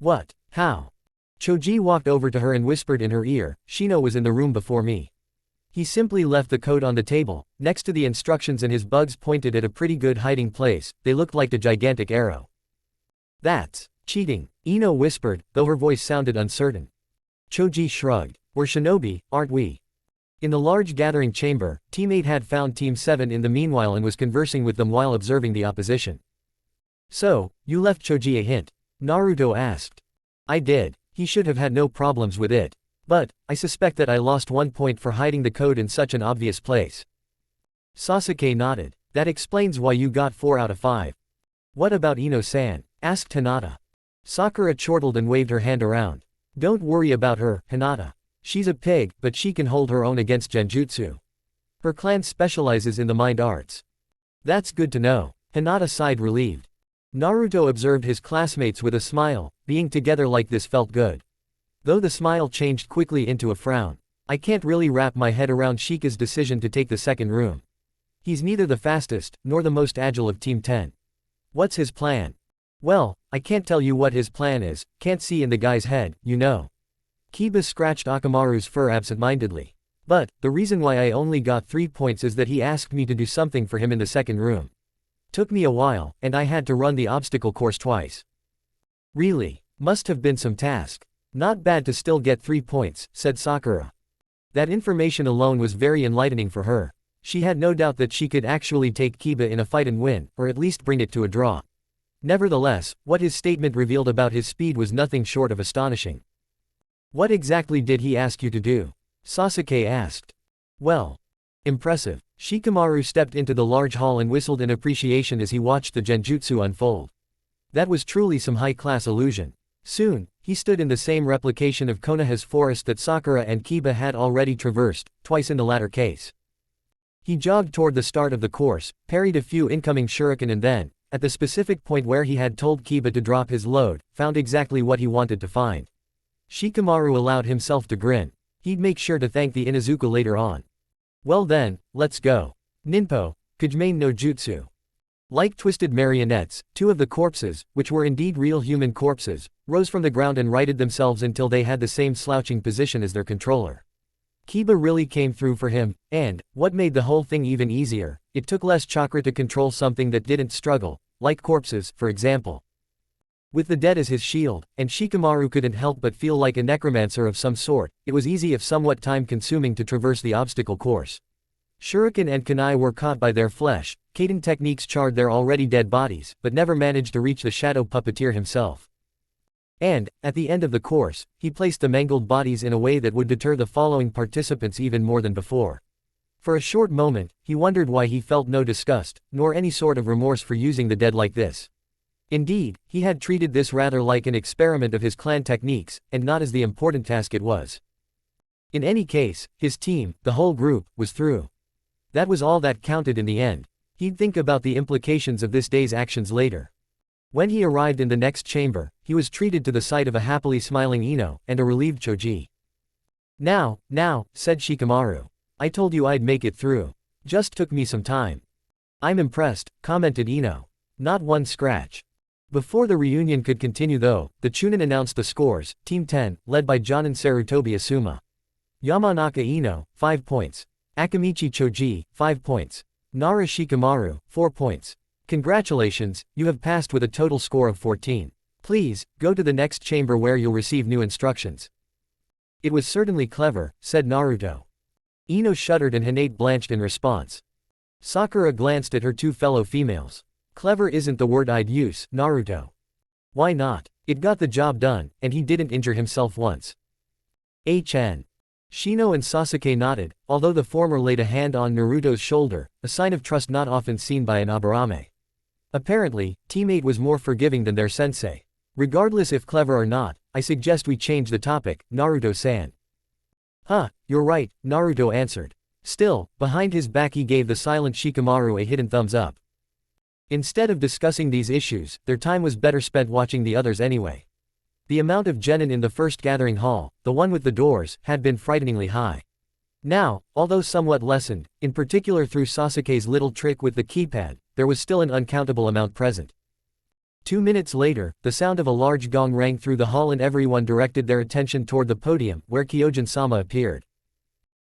[SPEAKER 1] What? How? Choji walked over to her and whispered in her ear, Shino was in the room before me. He simply left the code on the table, next to the instructions, and his bugs pointed at a pretty good hiding place. They looked like a gigantic arrow. That's cheating, Ino whispered, though her voice sounded uncertain. Choji shrugged. We're shinobi, aren't we? In the large gathering chamber, Team 8 had found Team 7 in the meanwhile and was conversing with them while observing the opposition. So, you left Choji a hint? Naruto asked. I did. He should have had no problems with it. But, I suspect that I lost 1 point for hiding the code in such an obvious place. Sasuke nodded. That explains why you got 4 out of 5. What about Ino-san? Asked Hinata. Sakura chortled and waved her hand around. Don't worry about her, Hinata. She's a pig, but she can hold her own against genjutsu. Her clan specializes in the mind arts. That's good to know. Hinata sighed relieved. Naruto observed his classmates with a smile, being together like this felt good. Though the smile changed quickly into a frown. I can't really wrap my head around Shika's decision to take the second room. He's neither the fastest, nor the most agile of Team 10. What's his plan? Well, I can't tell you what his plan is, can't see in the guy's head, you know. Kiba scratched Akamaru's fur absent-mindedly. But, the reason why I only got 3 points is that he asked me to do something for him in the second room. Took me a while, and I had to run the obstacle course twice. Really? Must have been some task. Not bad to still get 3 points, said Sakura. That information alone was very enlightening for her. She had no doubt that she could actually take Kiba in a fight and win, or at least bring it to a draw. Nevertheless, what his statement revealed about his speed was nothing short of astonishing. What exactly did he ask you to do? Sasuke asked. Well. Impressive. Shikamaru stepped into the large hall and whistled in appreciation as he watched the genjutsu unfold. That was truly some high-class illusion. Soon, he stood in the same replication of Konoha's forest that Sakura and Kiba had already traversed, twice in the latter case. He jogged toward the start of the course, parried a few incoming shuriken and then, at the specific point where he had told Kiba to drop his load, found exactly what he wanted to find. Shikamaru allowed himself to grin. He'd make sure to thank the Inuzuka later on. Well then, let's go. Ninpo, Kujimane no Jutsu. Like twisted marionettes, 2 of the corpses, which were indeed real human corpses, rose from the ground and righted themselves until they had the same slouching position as their controller. Kiba really came through for him, and, what made the whole thing even easier, it took less chakra to control something that didn't struggle, like corpses, for example. With the dead as his shield, and Shikamaru couldn't help but feel like a necromancer of some sort, it was easy if somewhat time-consuming to traverse the obstacle course. Shuriken and kunai were caught by their flesh, Kaden techniques charred their already dead bodies, but never managed to reach the shadow puppeteer himself. And, at the end of the course, he placed the mangled bodies in a way that would deter the following participants even more than before. For a short moment, he wondered why he felt no disgust, nor any sort of remorse for using the dead like this. Indeed, he had treated this rather like an experiment of his clan techniques, and not as the important task it was. In any case, his team, the whole group, was through. That was all that counted in the end. He'd think about the implications of this day's actions later. When he arrived in the next chamber, he was treated to the sight of a happily smiling Ino, and a relieved Choji. Now, said Shikamaru. I told you I'd make it through. Just took me some time. I'm impressed, commented Ino. Not one scratch. Before the reunion could continue though, the Chunin announced the scores. Team 10, led by Jonin Sarutobi Asuma. Yamanaka Ino, 5 points. Akamichi Choji, 5 points. Nara Shikamaru, 4 points. Congratulations, you have passed with a total score of 14. Please, go to the next chamber where you'll receive new instructions. It was certainly clever, said Naruto. Ino shuddered and Hinata blanched in response. Sakura glanced at her 2 fellow females. Clever isn't the word I'd use, Naruto. Why not? It got the job done, and he didn't injure himself once. HN. Shino and Sasuke nodded, although the former laid a hand on Naruto's shoulder, a sign of trust not often seen by an Aburame. Apparently, Team 8 was more forgiving than their sensei. Regardless if clever or not, I suggest we change the topic, Naruto-san. Huh, you're right, Naruto answered. Still, behind his back he gave the silent Shikamaru a hidden thumbs up. Instead of discussing these issues, their time was better spent watching the others anyway. The amount of genin in the first gathering hall, the one with the doors, had been frighteningly high. Now, although somewhat lessened, in particular through Sasuke's little trick with the keypad, there was still an uncountable amount present. 2 minutes later, the sound of a large gong rang through the hall and everyone directed their attention toward the podium where Kyojin-sama appeared.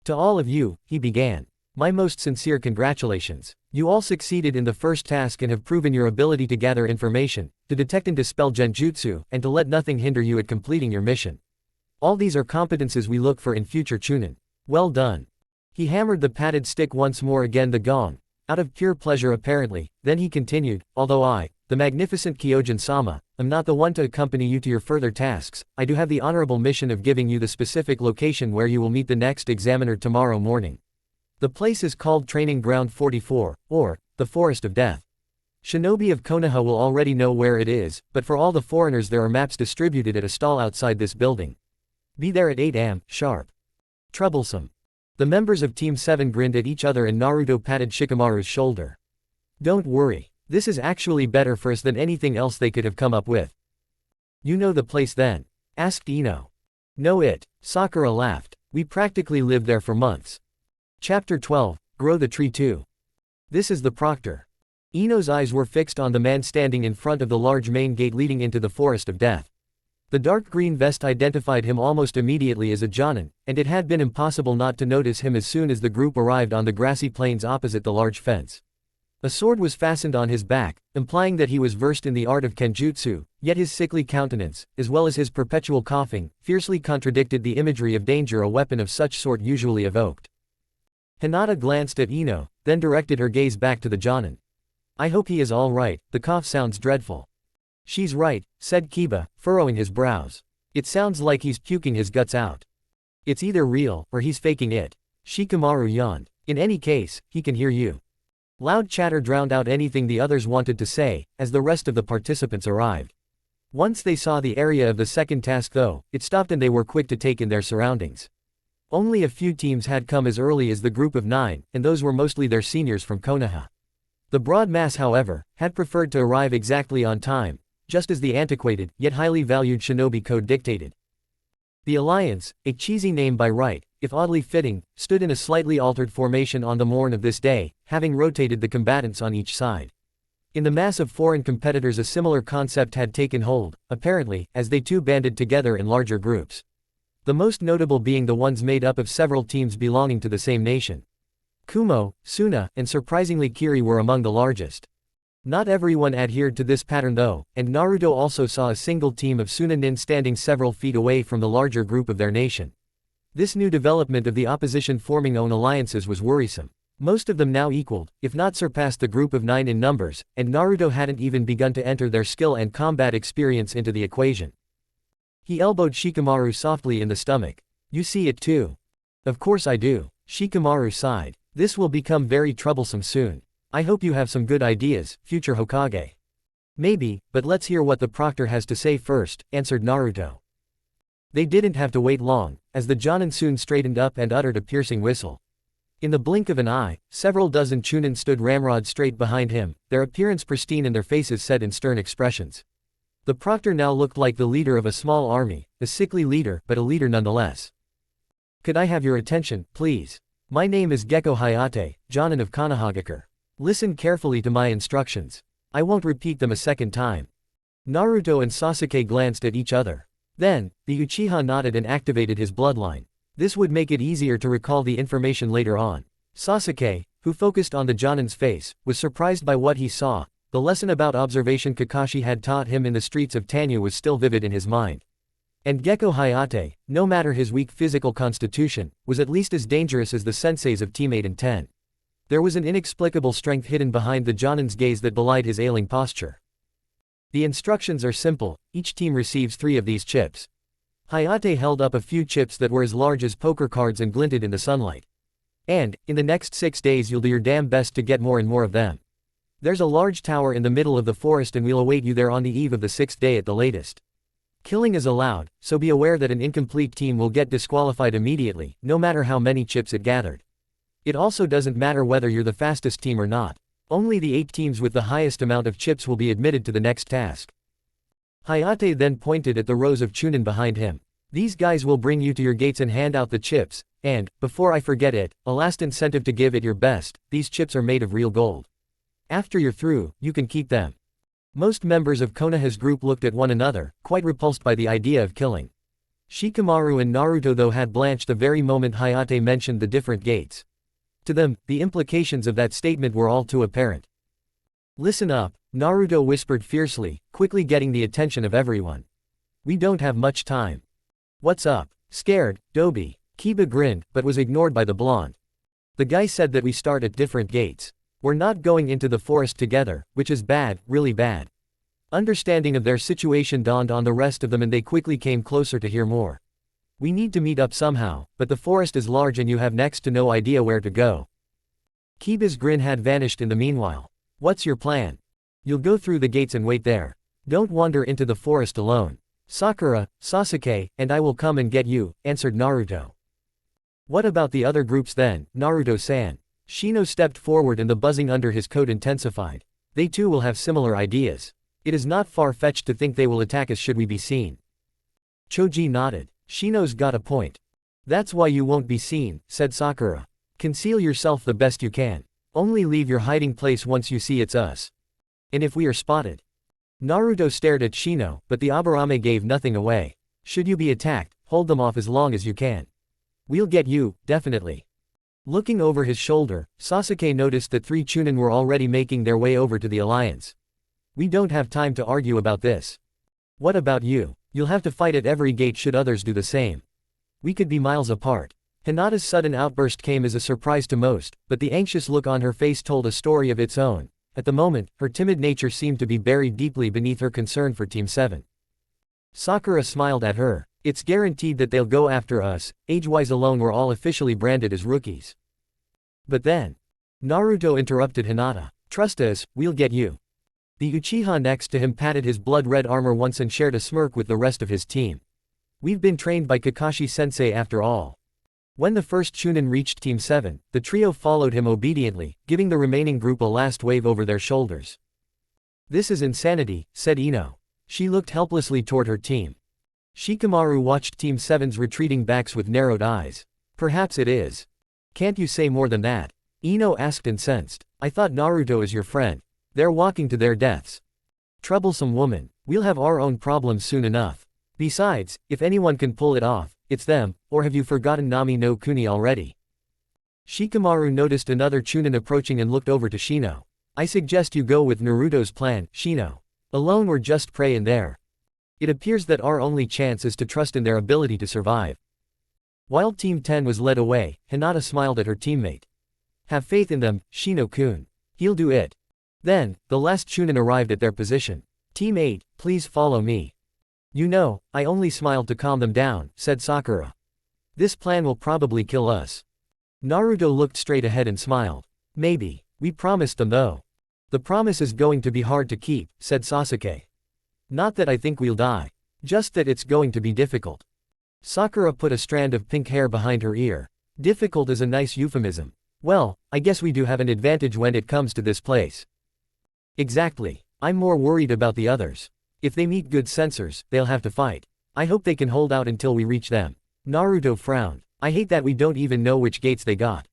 [SPEAKER 1] To all of you, he began. My most sincere congratulations. You all succeeded in the first task and have proven your ability to gather information, to detect and dispel genjutsu, and to let nothing hinder you at completing your mission. All these are competences we look for in future Chunin. Well done. He hammered the padded stick once more again the gong, out of pure pleasure apparently, then he continued, although I, the magnificent Kyojin-sama, am not the one to accompany you to your further tasks, I do have the honorable mission of giving you the specific location where you will meet the next examiner tomorrow morning. The place is called Training Ground 44, or, the Forest of Death. Shinobi of Konoha will already know where it is, but for all the foreigners there are maps distributed at a stall outside this building. Be there at 8 am, sharp. Troublesome. The members of Team 7 grinned at each other and Naruto patted Shikamaru's shoulder. Don't worry. This is actually better for us than anything else they could have come up with. You know the place then? Asked Ino. Know it. Sakura laughed. We practically lived there for months. Chapter 12, Grow the Tree 2. This is the proctor. Ino's eyes were fixed on the man standing in front of the large main gate leading into the Forest of Death. The dark green vest identified him almost immediately as a Jonin, and it had been impossible not to notice him as soon as the group arrived on the grassy plains opposite the large fence. A sword was fastened on his back, implying that he was versed in the art of kenjutsu, yet his sickly countenance, as well as his perpetual coughing, fiercely contradicted the imagery of danger a weapon of such sort usually evoked. Hinata glanced at Ino, then directed her gaze back to the Jonin. I hope he is all right, the cough sounds dreadful. She's right, said Kiba, furrowing his brows. It sounds like he's puking his guts out. It's either real, or he's faking it. Shikamaru yawned. In any case, he can hear you. Loud chatter drowned out anything the others wanted to say, as the rest of the participants arrived. Once they saw the area of the second task though, it stopped and they were quick to take in their surroundings. Only a few teams had come as early as the group of 9, and those were mostly their seniors from Konoha. The broad mass however, had preferred to arrive exactly on time, just as the antiquated, yet highly valued shinobi code dictated. The Alliance, a cheesy name by right, if oddly fitting, stood in a slightly altered formation on the morn of this day, having rotated the combatants on each side. In the mass of foreign competitors a similar concept had taken hold, apparently, as they too banded together in larger groups. The most notable being the ones made up of several teams belonging to the same nation. Kumo, Suna, and surprisingly Kiri were among the largest. Not everyone adhered to this pattern though, and Naruto also saw a single team of Sunanin standing several feet away from the larger group of their nation. This new development of the opposition forming own alliances was worrisome. Most of them now equaled, if not surpassed the group of 9 in numbers, and Naruto hadn't even begun to enter their skill and combat experience into the equation. He elbowed Shikamaru softly in the stomach. You see it too. Of course I do. Shikamaru sighed. This will become very troublesome soon. I hope you have some good ideas, future Hokage. Maybe, but let's hear what the proctor has to say first, answered Naruto. They didn't have to wait long, as the Jonin soon straightened up and uttered a piercing whistle. In the blink of an eye, several dozen Chunin stood ramrod straight behind him, their appearance pristine and their faces set in stern expressions. The proctor now looked like the leader of a small army, a sickly leader, but a leader nonetheless. Could I have your attention, please? My name is Gekko Hayate, Jonin of Konohagakure. Listen carefully to my instructions. I won't repeat them a second time. Naruto and Sasuke glanced at each other. Then, the Uchiha nodded and activated his bloodline. This would make it easier to recall the information later on. Sasuke, who focused on the Jonin's face, was surprised by what he saw. The lesson about observation Kakashi had taught him in the streets of Tanya was still vivid in his mind. And Gekko Hayate, no matter his weak physical constitution, was at least as dangerous as the senseis of Team 8 and 10. There was an inexplicable strength hidden behind the Jonin's gaze that belied his ailing posture. The instructions are simple, each team receives 3 of these chips. Hayate held up a few chips that were as large as poker cards and glinted in the sunlight. And, in the next 6 days you'll do your damn best to get more and more of them. There's a large tower in the middle of the forest and we'll await you there on the eve of the 6th day at the latest. Killing is allowed, so be aware that an incomplete team will get disqualified immediately, no matter how many chips it gathered. It also doesn't matter whether you're the fastest team or not. Only the 8 teams with the highest amount of chips will be admitted to the next task. Hayate then pointed at the rows of Chunin behind him. These guys will bring you to your gates and hand out the chips, and, before I forget it, a last incentive to give it your best, these chips are made of real gold. After you're through, you can keep them. Most members of Konoha's group looked at one another, quite repulsed by the idea of killing. Shikamaru and Naruto though had blanched the very moment Hayate mentioned the different gates. To them, the implications of that statement were all too apparent. Listen up, Naruto whispered fiercely, quickly getting the attention of everyone. We don't have much time. What's up? Scared, Dobi. Kiba grinned, but was ignored by the blonde. The guy said that we start at different gates. We're not going into the forest together, which is bad, really bad. Understanding of their situation dawned on the rest of them and they quickly came closer to hear more. We need to meet up somehow, but the forest is large and you have next to no idea where to go. Kiba's grin had vanished in the meanwhile. What's your plan? You'll go through the gates and wait there. Don't wander into the forest alone. Sakura, Sasuke, and I will come and get you, answered Naruto. What about the other groups then, Naruto-san? Shino stepped forward and the buzzing under his coat intensified. They too will have similar ideas. It is not far-fetched to think they will attack us should we be seen. Choji nodded. Shino's got a point. That's why you won't be seen, said Sakura. Conceal yourself the best you can. Only leave your hiding place once you see it's us. And if we are spotted? Naruto stared at Shino, but the Aburame gave nothing away. Should you be attacked, hold them off as long as you can. We'll get you, definitely. Looking over his shoulder, Sasuke noticed that 3 Chunin were already making their way over to the alliance. We don't have time to argue about this. What about you? You'll have to fight at every gate should others do the same. We could be miles apart. Hinata's sudden outburst came as a surprise to most, but the anxious look on her face told a story of its own. At the moment, her timid nature seemed to be buried deeply beneath her concern for Team 7. Sakura smiled at her. It's guaranteed that they'll go after us, age-wise alone we're all officially branded as rookies. But then, Naruto interrupted Hinata. Trust us, we'll get you. The Uchiha next to him patted his blood-red armor once and shared a smirk with the rest of his team. We've been trained by Kakashi-sensei after all. When the first Chunin reached Team 7, the trio followed him obediently, giving the remaining group a last wave over their shoulders. This is insanity, said Ino. She looked helplessly toward her team. Shikamaru watched Team 7's retreating backs with narrowed eyes. Perhaps it is. Can't you say more than that? Ino asked incensed. I thought Naruto is your friend. They're walking to their deaths. Troublesome woman. We'll have our own problems soon enough. Besides, if anyone can pull it off, it's them, or have you forgotten Nami no Kuni already? Shikamaru noticed another Chunin approaching and looked over to Shino. I suggest you go with Naruto's plan, Shino. Alone we're just prey in there. It appears that our only chance is to trust in their ability to survive. While Team 10 was led away, Hinata smiled at her teammate. Have faith in them, Shino-kun. He'll do it. Then, the last Chunin arrived at their position. Team 8, please follow me. You know, I only smiled to calm them down, said Sakura. This plan will probably kill us. Naruto looked straight ahead and smiled. Maybe. We promised them though. The promise is going to be hard to keep, said Sasuke. Not that I think we'll die. Just that it's going to be difficult. Sakura put a strand of pink hair behind her ear. Difficult is a nice euphemism. Well, I guess we do have an advantage when it comes to this place. Exactly. I'm more worried about the others. If they meet good censors, they'll have to fight. I hope they can hold out until we reach them. Naruto frowned. I hate that we don't even know which gates they got.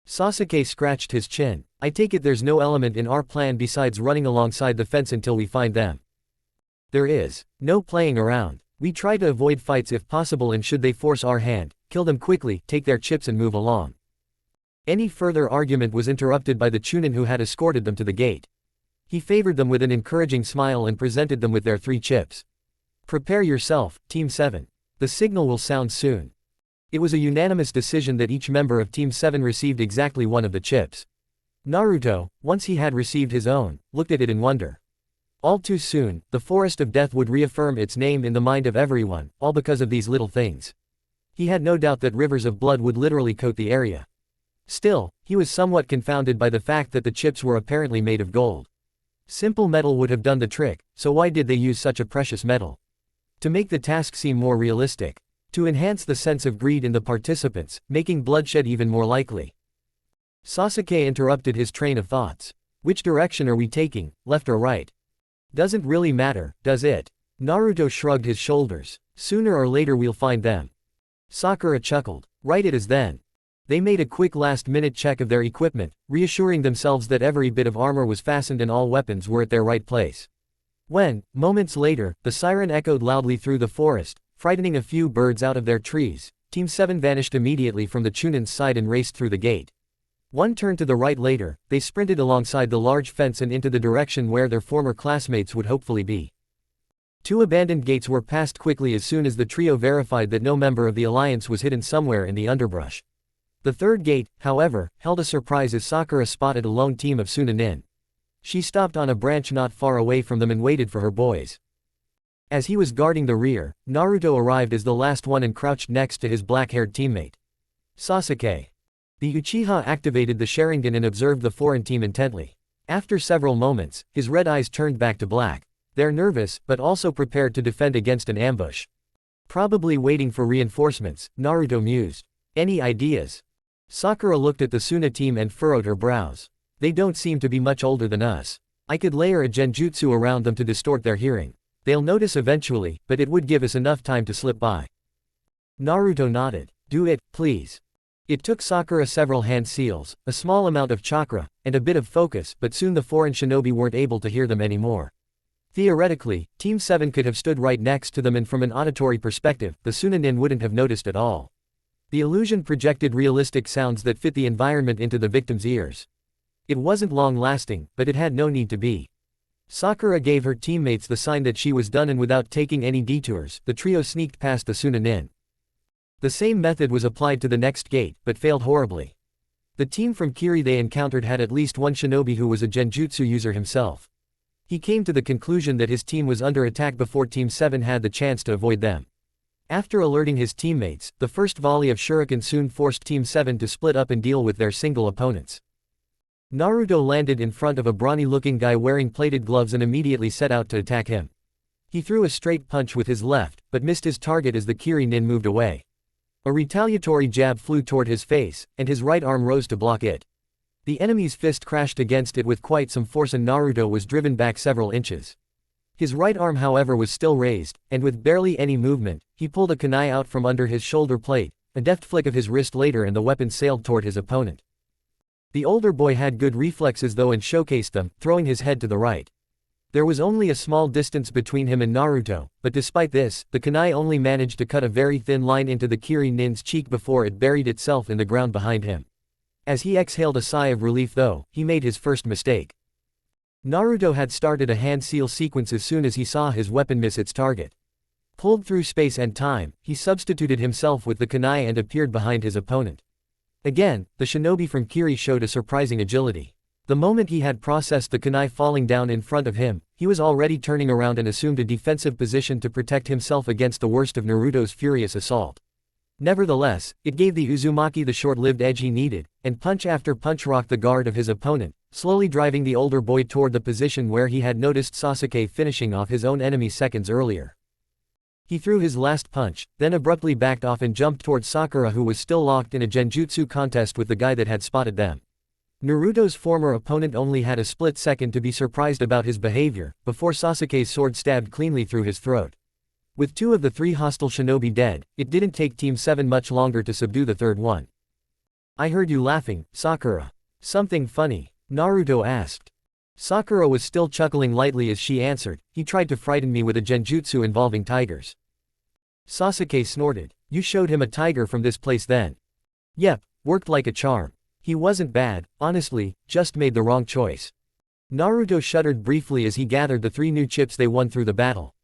[SPEAKER 1] Sasuke scratched his chin. I take it there's no element in our plan besides running alongside the fence until we find them. There is. No playing around. We try to avoid fights if possible and should they force our hand, kill them quickly, take their chips and move along. Any further argument was interrupted by the Chunin who had escorted them to the gate. He favored them with an encouraging smile and presented them with their 3 chips. Prepare yourself, Team 7. The signal will sound soon. It was a unanimous decision that each member of Team 7 received exactly one of the chips. Naruto, once he had received his own, looked at it in wonder. All too soon, the Forest of Death would reaffirm its name in the mind of everyone, all because of these little things. He had no doubt that rivers of blood would literally coat the area. Still, he was somewhat confounded by the fact that the chips were apparently made of gold. Simple metal would have done the trick, so why did they use such a precious metal? To make the task seem more realistic. To enhance the sense of greed in the participants, making bloodshed even more likely. Sasuke interrupted his train of thoughts. Which direction are we taking, left or right? Doesn't really matter, does it? Naruto shrugged his shoulders. Sooner or later we'll find them. Sakura chuckled. Right it is then. They made a quick last-minute check of their equipment, reassuring themselves that every bit of armor was fastened and all weapons were at their right place. When, moments later, the siren echoed loudly through the forest, frightening a few birds out of their trees, Team 7 vanished immediately from the Chunin's side and raced through the gate. One turned to the right later, they sprinted alongside the large fence and into the direction where their former classmates would hopefully be. 2 abandoned gates were passed quickly as soon as the trio verified that no member of the alliance was hidden somewhere in the underbrush. The 3rd gate, however, held a surprise as Sakura spotted a lone team of Sunanin. She stopped on a branch not far away from them and waited for her boys. As he was guarding the rear, Naruto arrived as the last one and crouched next to his black-haired teammate. Sasuke. The Uchiha activated the Sharingan and observed the foreign team intently. After several moments, his red eyes turned back to black. They're nervous, but also prepared to defend against an ambush. Probably waiting for reinforcements, Naruto mused. Any ideas? Sakura looked at the Suna team and furrowed her brows. They don't seem to be much older than us. I could layer a genjutsu around them to distort their hearing. They'll notice eventually, but it would give us enough time to slip by. Naruto nodded. Do it, please. It took Sakura several hand seals, a small amount of chakra, and a bit of focus, but soon the foreign shinobi weren't able to hear them anymore. Theoretically, Team 7 could have stood right next to them, and from an auditory perspective, the Sunanin wouldn't have noticed at all. The illusion projected realistic sounds that fit the environment into the victim's ears. It wasn't long-lasting, but it had no need to be. Sakura gave her teammates the sign that she was done, and without taking any detours, the trio sneaked past the Sunanin. The same method was applied to the next gate, but failed horribly. The team from Kiri they encountered had at least one shinobi who was a genjutsu user himself. He came to the conclusion that his team was under attack before Team 7 had the chance to avoid them. After alerting his teammates, the first volley of shuriken soon forced Team 7 to split up and deal with their single opponents. Naruto landed in front of a brawny-looking guy wearing plated gloves and immediately set out to attack him. He threw a straight punch with his left, but missed his target as the Kiri nin moved away. A retaliatory jab flew toward his face, and his right arm rose to block it. The enemy's fist crashed against it with quite some force, and Naruto was driven back several inches. His right arm, however, was still raised, and with barely any movement, he pulled a kunai out from under his shoulder plate. A deft flick of his wrist later and the weapon sailed toward his opponent. The older boy had good reflexes though and showcased them, throwing his head to the right. There was only a small distance between him and Naruto, but despite this, the kunai only managed to cut a very thin line into the Kiri nin's cheek before it buried itself in the ground behind him. As he exhaled a sigh of relief though, he made his first mistake. Naruto had started a hand seal sequence as soon as he saw his weapon miss its target. Pulled through space and time, he substituted himself with the kunai and appeared behind his opponent. Again, the shinobi from Kiri showed a surprising agility. The moment he had processed the kunai falling down in front of him, he was already turning around and assumed a defensive position to protect himself against the worst of Naruto's furious assault. Nevertheless, it gave the Uzumaki the short-lived edge he needed, and punch after punch rocked the guard of his opponent, slowly driving the older boy toward the position where he had noticed Sasuke finishing off his own enemy seconds earlier. He threw his last punch, then abruptly backed off and jumped toward Sakura, who was still locked in a genjutsu contest with the guy that had spotted them. Naruto's former opponent only had a split second to be surprised about his behavior, before Sasuke's sword stabbed cleanly through his throat. With two of the three hostile shinobi dead, it didn't take Team 7 much longer to subdue the third one. I heard you laughing, Sakura. Something funny? Naruto asked. Sakura was still chuckling lightly as she answered, he tried to frighten me with a genjutsu involving tigers. Sasuke snorted. You showed him a tiger from this place then? Yep, worked like a charm. He wasn't bad, honestly, just made the wrong choice. Naruto shuddered briefly as he gathered the 3 new chips they won through the battle.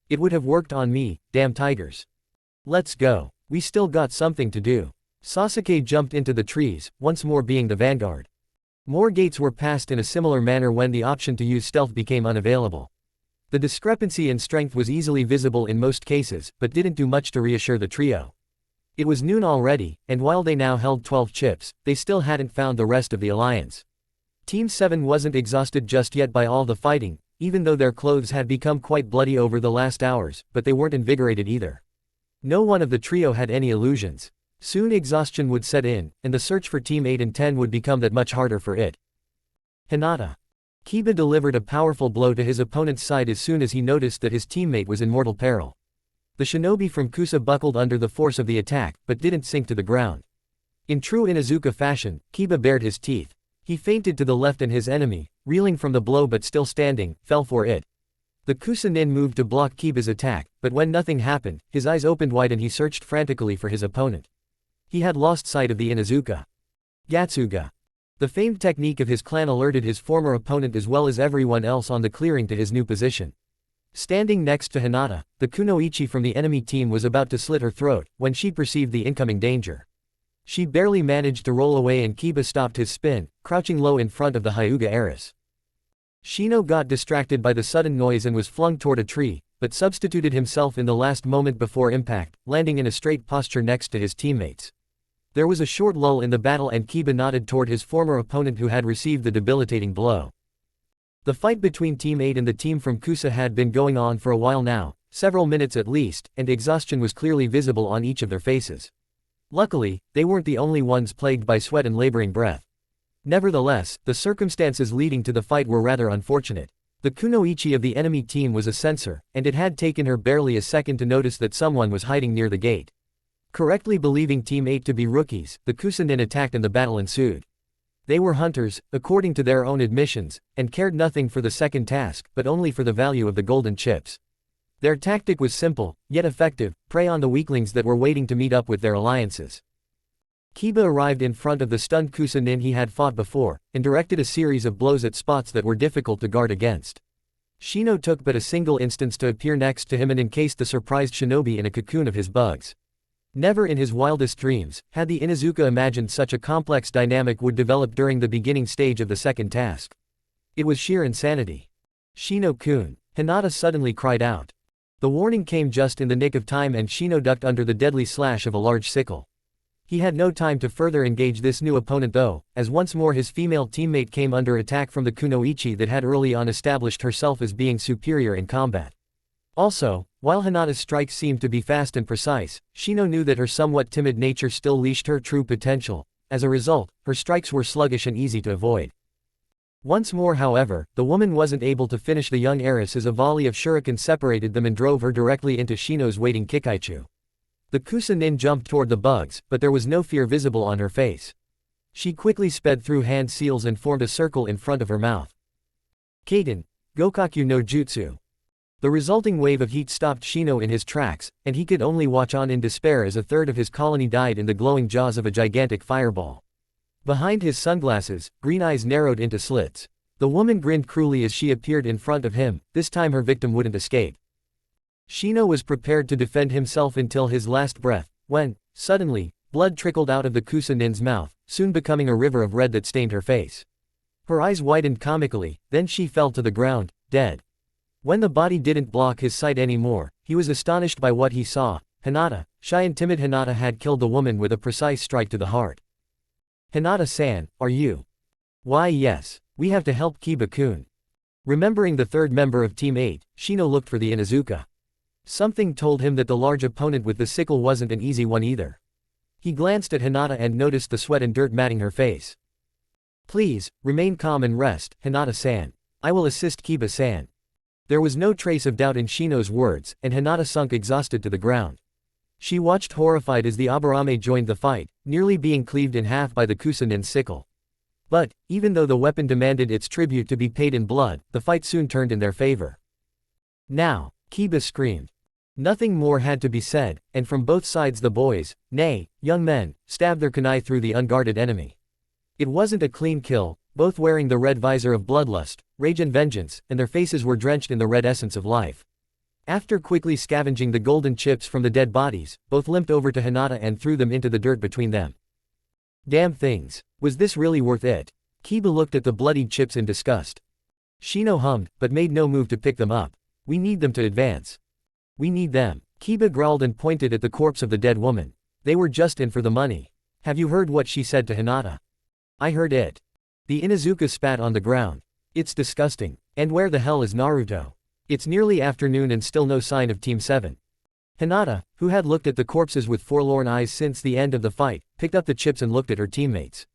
[SPEAKER 1] It would have worked on me, damn tigers. Let's go. We still got something to do. Sasuke jumped into the trees, once more being the vanguard. More gates were passed in a similar manner when the option to use stealth became unavailable. The discrepancy in strength was easily visible in most cases, but didn't do much to reassure the trio. It was noon already, and while they now held 12 chips, they still hadn't found the rest of the alliance. Team 7 wasn't exhausted just yet by all the fighting, even though their clothes had become quite bloody over the last hours, but they weren't invigorated either. No one of the trio had any illusions. Soon exhaustion would set in, and the search for Team 8 and 10 would become that much harder for it. Hinata. Kiba delivered a powerful blow to his opponent's side as soon as he noticed that his teammate was in mortal peril. The shinobi from Kusa buckled under the force of the attack, but didn't sink to the ground. In true Inuzuka fashion, Kiba bared his teeth. He feinted to the left and his enemy, reeling from the blow but still standing, fell for it. The Kusa nin moved to block Kiba's attack, but when nothing happened, his eyes opened wide and he searched frantically for his opponent. He had lost sight of the Inuzuka. Gatsuga. The famed technique of his clan alerted his former opponent as well as everyone else on the clearing to his new position. Standing next to Hinata, the kunoichi from the enemy team was about to slit her throat, when she perceived the incoming danger. She barely managed to roll away and Kiba stopped his spin, crouching low in front of the Hyuga heiress. Shino got distracted by the sudden noise and was flung toward a tree, but substituted himself in the last moment before impact, landing in a straight posture next to his teammates. There was a short lull in the battle and Kiba nodded toward his former opponent who had received the debilitating blow. The fight between Team 8 and the team from Kusa had been going on for a while now, several minutes at least, and exhaustion was clearly visible on each of their faces. Luckily, they weren't the only ones plagued by sweat and laboring breath. Nevertheless, the circumstances leading to the fight were rather unfortunate. The kunoichi of the enemy team was a censor, and it had taken her barely a second to notice that someone was hiding near the gate. Correctly believing Team 8 to be rookies, the Kusanin attacked and the battle ensued. They were hunters, according to their own admissions, and cared nothing for the second task, but only for the value of the golden chips. Their tactic was simple, yet effective: prey on the weaklings that were waiting to meet up with their alliances. Kiba arrived in front of the stunned Kusanin he had fought before, and directed a series of blows at spots that were difficult to guard against. Shino took but a single instance to appear next to him and encased the surprised shinobi in a cocoon of his bugs. Never in his wildest dreams had the Inuzuka imagined such a complex dynamic would develop during the beginning stage of the second task. It was sheer insanity. "Shino-kun!" Hinata suddenly cried out. The warning came just in the nick of time and Shino ducked under the deadly slash of a large sickle. He had no time to further engage this new opponent though, as once more his female teammate came under attack from the kunoichi that had early on established herself as being superior in combat. Also, while Hinata's strikes seemed to be fast and precise, Shino knew that her somewhat timid nature still leashed her true potential. As a result, her strikes were sluggish and easy to avoid. Once more however, the woman wasn't able to finish the young heiress as a volley of shuriken separated them and drove her directly into Shino's waiting kikaichu. The Kusanin jumped toward the bugs, but there was no fear visible on her face. She quickly sped through hand seals and formed a circle in front of her mouth. Kaden, Gokaku no Jutsu. The resulting wave of heat stopped Shino in his tracks, and he could only watch on in despair as a third of his colony died in the glowing jaws of a gigantic fireball. Behind his sunglasses, green eyes narrowed into slits. The woman grinned cruelly as she appeared in front of him. This time her victim wouldn't escape. Shino was prepared to defend himself until his last breath, when, suddenly, blood trickled out of the Kusanin's mouth, soon becoming a river of red that stained her face. Her eyes widened comically, then she fell to the ground, dead. When the body didn't block his sight anymore, he was astonished by what he saw. Hinata, shy and timid Hinata had killed the woman with a precise strike to the heart. "Hinata-san, are you?" "Why yes. We have to help Kiba-kun." Remembering the third member of Team 8, Shino looked for the Inuzuka. Something told him that the large opponent with the sickle wasn't an easy one either. He glanced at Hinata and noticed the sweat and dirt matting her face. "Please, remain calm and rest, Hinata-san. I will assist Kiba-san." There was no trace of doubt in Shino's words, and Hinata sunk exhausted to the ground. She watched horrified as the Aburame joined the fight, nearly being cleaved in half by the Kusanin's sickle. But, even though the weapon demanded its tribute to be paid in blood, the fight soon turned in their favor. "Now!" Kiba screamed. Nothing more had to be said, and from both sides the boys, nay, young men, stabbed their kunai through the unguarded enemy. It wasn't a clean kill, both wearing the red visor of bloodlust, rage and vengeance, and their faces were drenched in the red essence of life. After quickly scavenging the golden chips from the dead bodies, both limped over to Hinata and threw them into the dirt between them. Damn things. Was this really worth it? Kiba looked at the bloodied chips in disgust. Shino hummed, but made no move to pick them up. "We need them to advance." "We need them." Kiba growled and pointed at the corpse of the dead woman. "They were just in for the money. Have you heard what she said to Hinata?" "I heard it." The Inuzuka spat on the ground. "It's disgusting. And where the hell is Naruto? It's nearly afternoon and still no sign of Team 7. Hinata, who had looked at the corpses with forlorn eyes since the end of the fight, picked up the chips and looked at her teammates.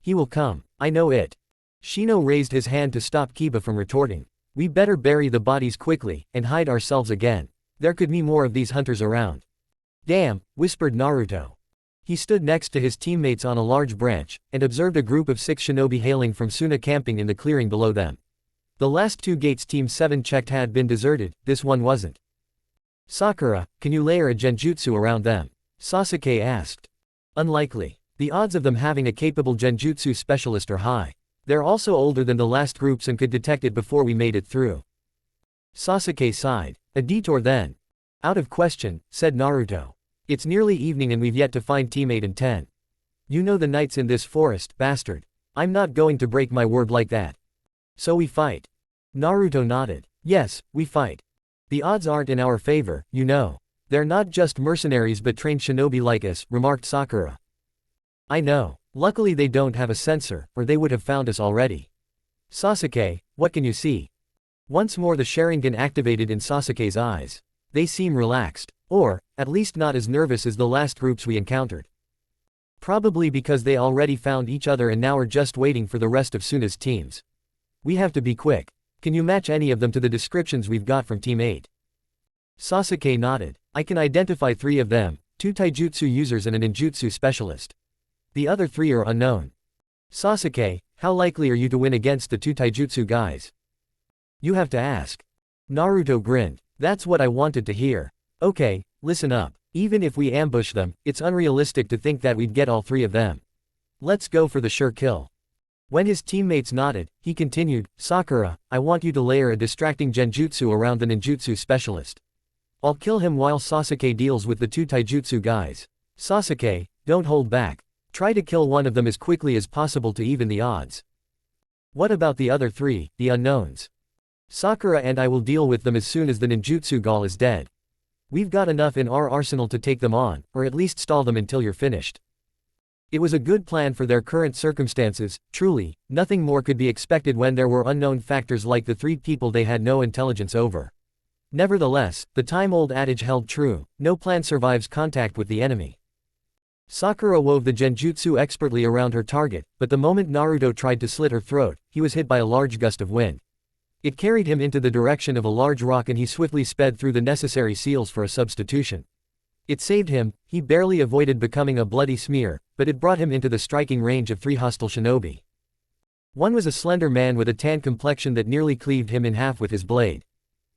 [SPEAKER 1] "He will come. I know it." Shino raised his hand to stop Kiba from retorting. "We better bury the bodies quickly, and hide ourselves again. There could be more of these hunters around." "Damn," whispered Naruto. He stood next to his teammates on a large branch, and observed a group of 6 shinobi hailing from Suna camping in the clearing below them. The last 2 gates Team 7 checked had been deserted, this one wasn't. "Sakura, can you layer a genjutsu around them?" Sasuke asked. "Unlikely. The odds of them having a capable genjutsu specialist are high. They're also older than the last groups and could detect it before we made it through." Sasuke sighed. "A detour then." "Out of question," said Naruto. "It's nearly evening and we've yet to find Team 8 and 10. You know the nights in this forest, bastard. I'm not going to break my word like that." "So we fight?" Naruto nodded. "Yes, we fight. The odds aren't in our favor, you know. They're not just mercenaries but trained shinobi like us," remarked Sakura. I know. Luckily they don't have a sensor, or they would have found us already. Sasuke, what can you see? Once more the Sharingan activated in Sasuke's eyes. They seem relaxed. Or, at least not as nervous as the last groups we encountered. Probably because they already found each other and now are just waiting for the rest of Suna's teams. We have to be quick. Can you match any of them to the descriptions we've got from Team 8? Sasuke nodded. I can identify 3 of them, 2 taijutsu users and a ninjutsu specialist. The other 3 are unknown. Sasuke, how likely are you to win against the 2 taijutsu guys? You have to ask. Naruto grinned. That's what I wanted to hear. Okay, listen up. Even if we ambush them, it's unrealistic to think that we'd get all 3 of them. Let's go for the sure kill. When his teammates nodded, he continued, Sakura, I want you to layer a distracting genjutsu around the ninjutsu specialist. I'll kill him while Sasuke deals with the 2 taijutsu guys. Sasuke, don't hold back. Try to kill one of them as quickly as possible to even the odds. What about the other 3, the unknowns? Sakura and I will deal with them as soon as the ninjutsu ghoul is dead. We've got enough in our arsenal to take them on, or at least stall them until you're finished. It was a good plan for their current circumstances, truly, nothing more could be expected when there were unknown factors like the 3 people they had no intelligence over. Nevertheless, the time-old adage held true, no plan survives contact with the enemy. Sakura wove the genjutsu expertly around her target, but the moment Naruto tried to slit her throat, he was hit by a large gust of wind. It carried him into the direction of a large rock and he swiftly sped through the necessary seals for a substitution. It saved him, he barely avoided becoming a bloody smear, but it brought him into the striking range of 3 hostile shinobi. One was a slender man with a tan complexion that nearly cleaved him in half with his blade.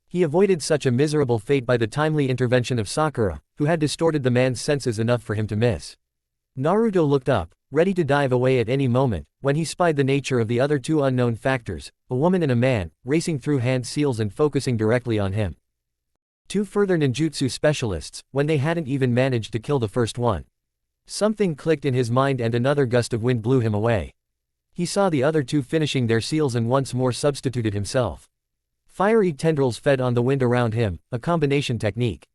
[SPEAKER 1] He avoided such a miserable fate by the timely intervention of Sakura, who had distorted the man's senses enough for him to miss. Naruto looked up, ready to dive away at any moment, when he spied the nature of the other 2 unknown factors, a woman and a man, racing through hand seals and focusing directly on him. 2 further ninjutsu specialists, when they hadn't even managed to kill the first one. Something clicked in his mind and another gust of wind blew him away. He saw the other 2 finishing their seals and once more substituted himself. Fiery tendrils fed on the wind around him, a combination technique.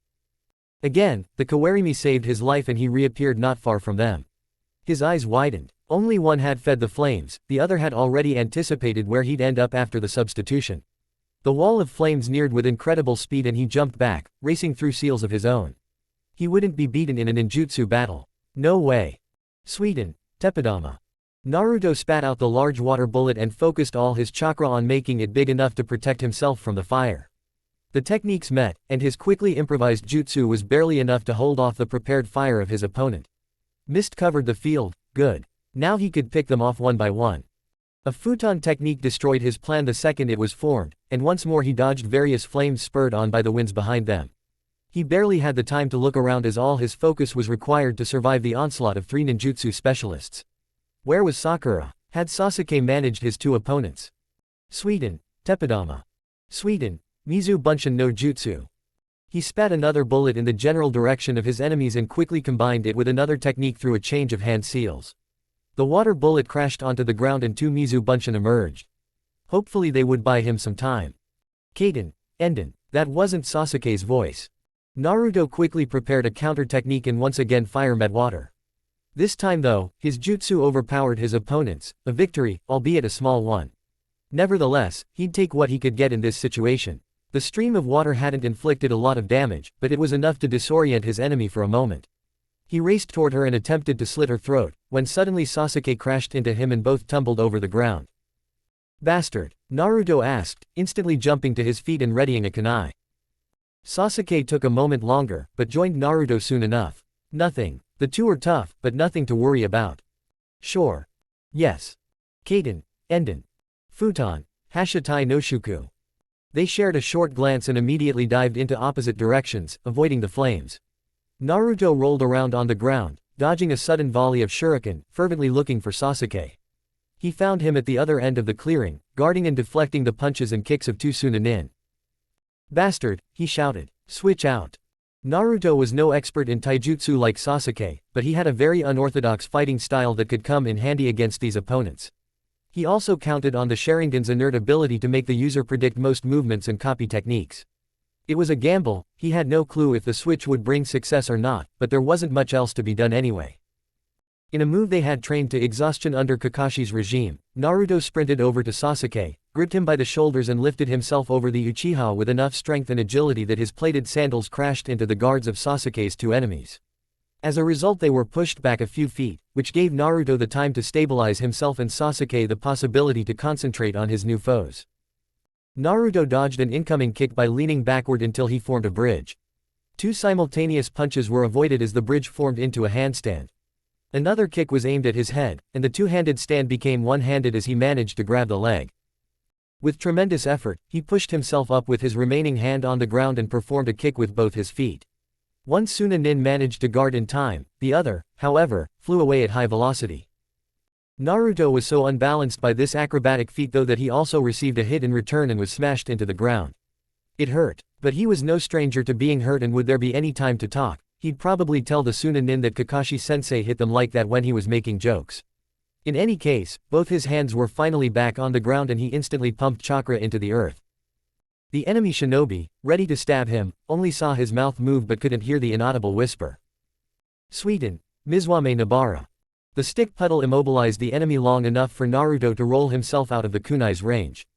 [SPEAKER 1] Again, the Kawarimi saved his life and he reappeared not far from them. His eyes widened. Only one had fed the flames, the other had already anticipated where he'd end up after the substitution. The wall of flames neared with incredible speed and he jumped back, racing through seals of his own. He wouldn't be beaten in a ninjutsu battle. No way. Suiten, Teppadama. Naruto spat out the large water bullet and focused all his chakra on making it big enough to protect himself from the fire. The techniques met, and his quickly improvised jutsu was barely enough to hold off the prepared fire of his opponent. Mist covered the field, good. Now he could pick them off one by one. A futon technique destroyed his plan the second it was formed, and once more he dodged various flames spurred on by the winds behind them. He barely had the time to look around as all his focus was required to survive the onslaught of 3 ninjutsu specialists. Where was Sakura? Had Sasuke managed his 2 opponents? Suiten, Teppadama. Suiten, Mizu Bunshin no Jutsu. He spat another bullet in the general direction of his enemies and quickly combined it with another technique through a change of hand seals. The water bullet crashed onto the ground and 2 Mizu Bunshin emerged. Hopefully they would buy him some time. Kaden, Enden, that wasn't Sasuke's voice. Naruto quickly prepared a counter technique and once again fire met water. This time though, his jutsu overpowered his opponents, a victory, albeit a small one. Nevertheless, he'd take what he could get in this situation. The stream of water hadn't inflicted a lot of damage, but it was enough to disorient his enemy for a moment. He raced toward her and attempted to slit her throat, when suddenly Sasuke crashed into him and both tumbled over the ground. Bastard, Naruto asked, instantly jumping to his feet and readying a kunai. Sasuke took a moment longer, but joined Naruto soon enough. Nothing. The 2 are tough, but nothing to worry about. Sure. Yes. Kaden, Enden. Futon, Hashitai no Shuku. They shared a short glance and immediately dived into opposite directions, avoiding the flames. Naruto rolled around on the ground, dodging a sudden volley of shuriken, fervently looking for Sasuke. He found him at the other end of the clearing, guarding and deflecting the punches and kicks of 2 Sunanin. Bastard, he shouted. Switch out. Naruto was no expert in taijutsu like Sasuke, but he had a very unorthodox fighting style that could come in handy against these opponents. He also counted on the Sharingan's inert ability to make the user predict most movements and copy techniques. It was a gamble, he had no clue if the switch would bring success or not, but there wasn't much else to be done anyway. In a move they had trained to exhaustion under Kakashi's regime, Naruto sprinted over to Sasuke, gripped him by the shoulders and lifted himself over the Uchiha with enough strength and agility that his plated sandals crashed into the guards of Sasuke's two enemies. As a result they were pushed back a few feet, which gave Naruto the time to stabilize himself and Sasuke the possibility to concentrate on his new foes. Naruto dodged an incoming kick by leaning backward until he formed a bridge. Two simultaneous punches were avoided as the bridge formed into a handstand. Another kick was aimed at his head, and the two-handed stand became one-handed as he managed to grab the leg. With tremendous effort, he pushed himself up with his remaining hand on the ground and performed a kick with both his feet. One Sunanin managed to guard in time, the other, however, flew away at high velocity. Naruto was so unbalanced by this acrobatic feat though that he also received a hit in return and was smashed into the ground. It hurt, but he was no stranger to being hurt, and would there be any time to talk, he'd probably tell the Sunanin that Kakashi-sensei hit them like that when he was making jokes. In any case, both his hands were finally back on the ground and he instantly pumped chakra into the earth. The enemy shinobi, ready to stab him, only saw his mouth move but couldn't hear the inaudible whisper. Sweden, Mizwame Nabara. The stick puddle immobilized the enemy long enough for Naruto to roll himself out of the kunai's range.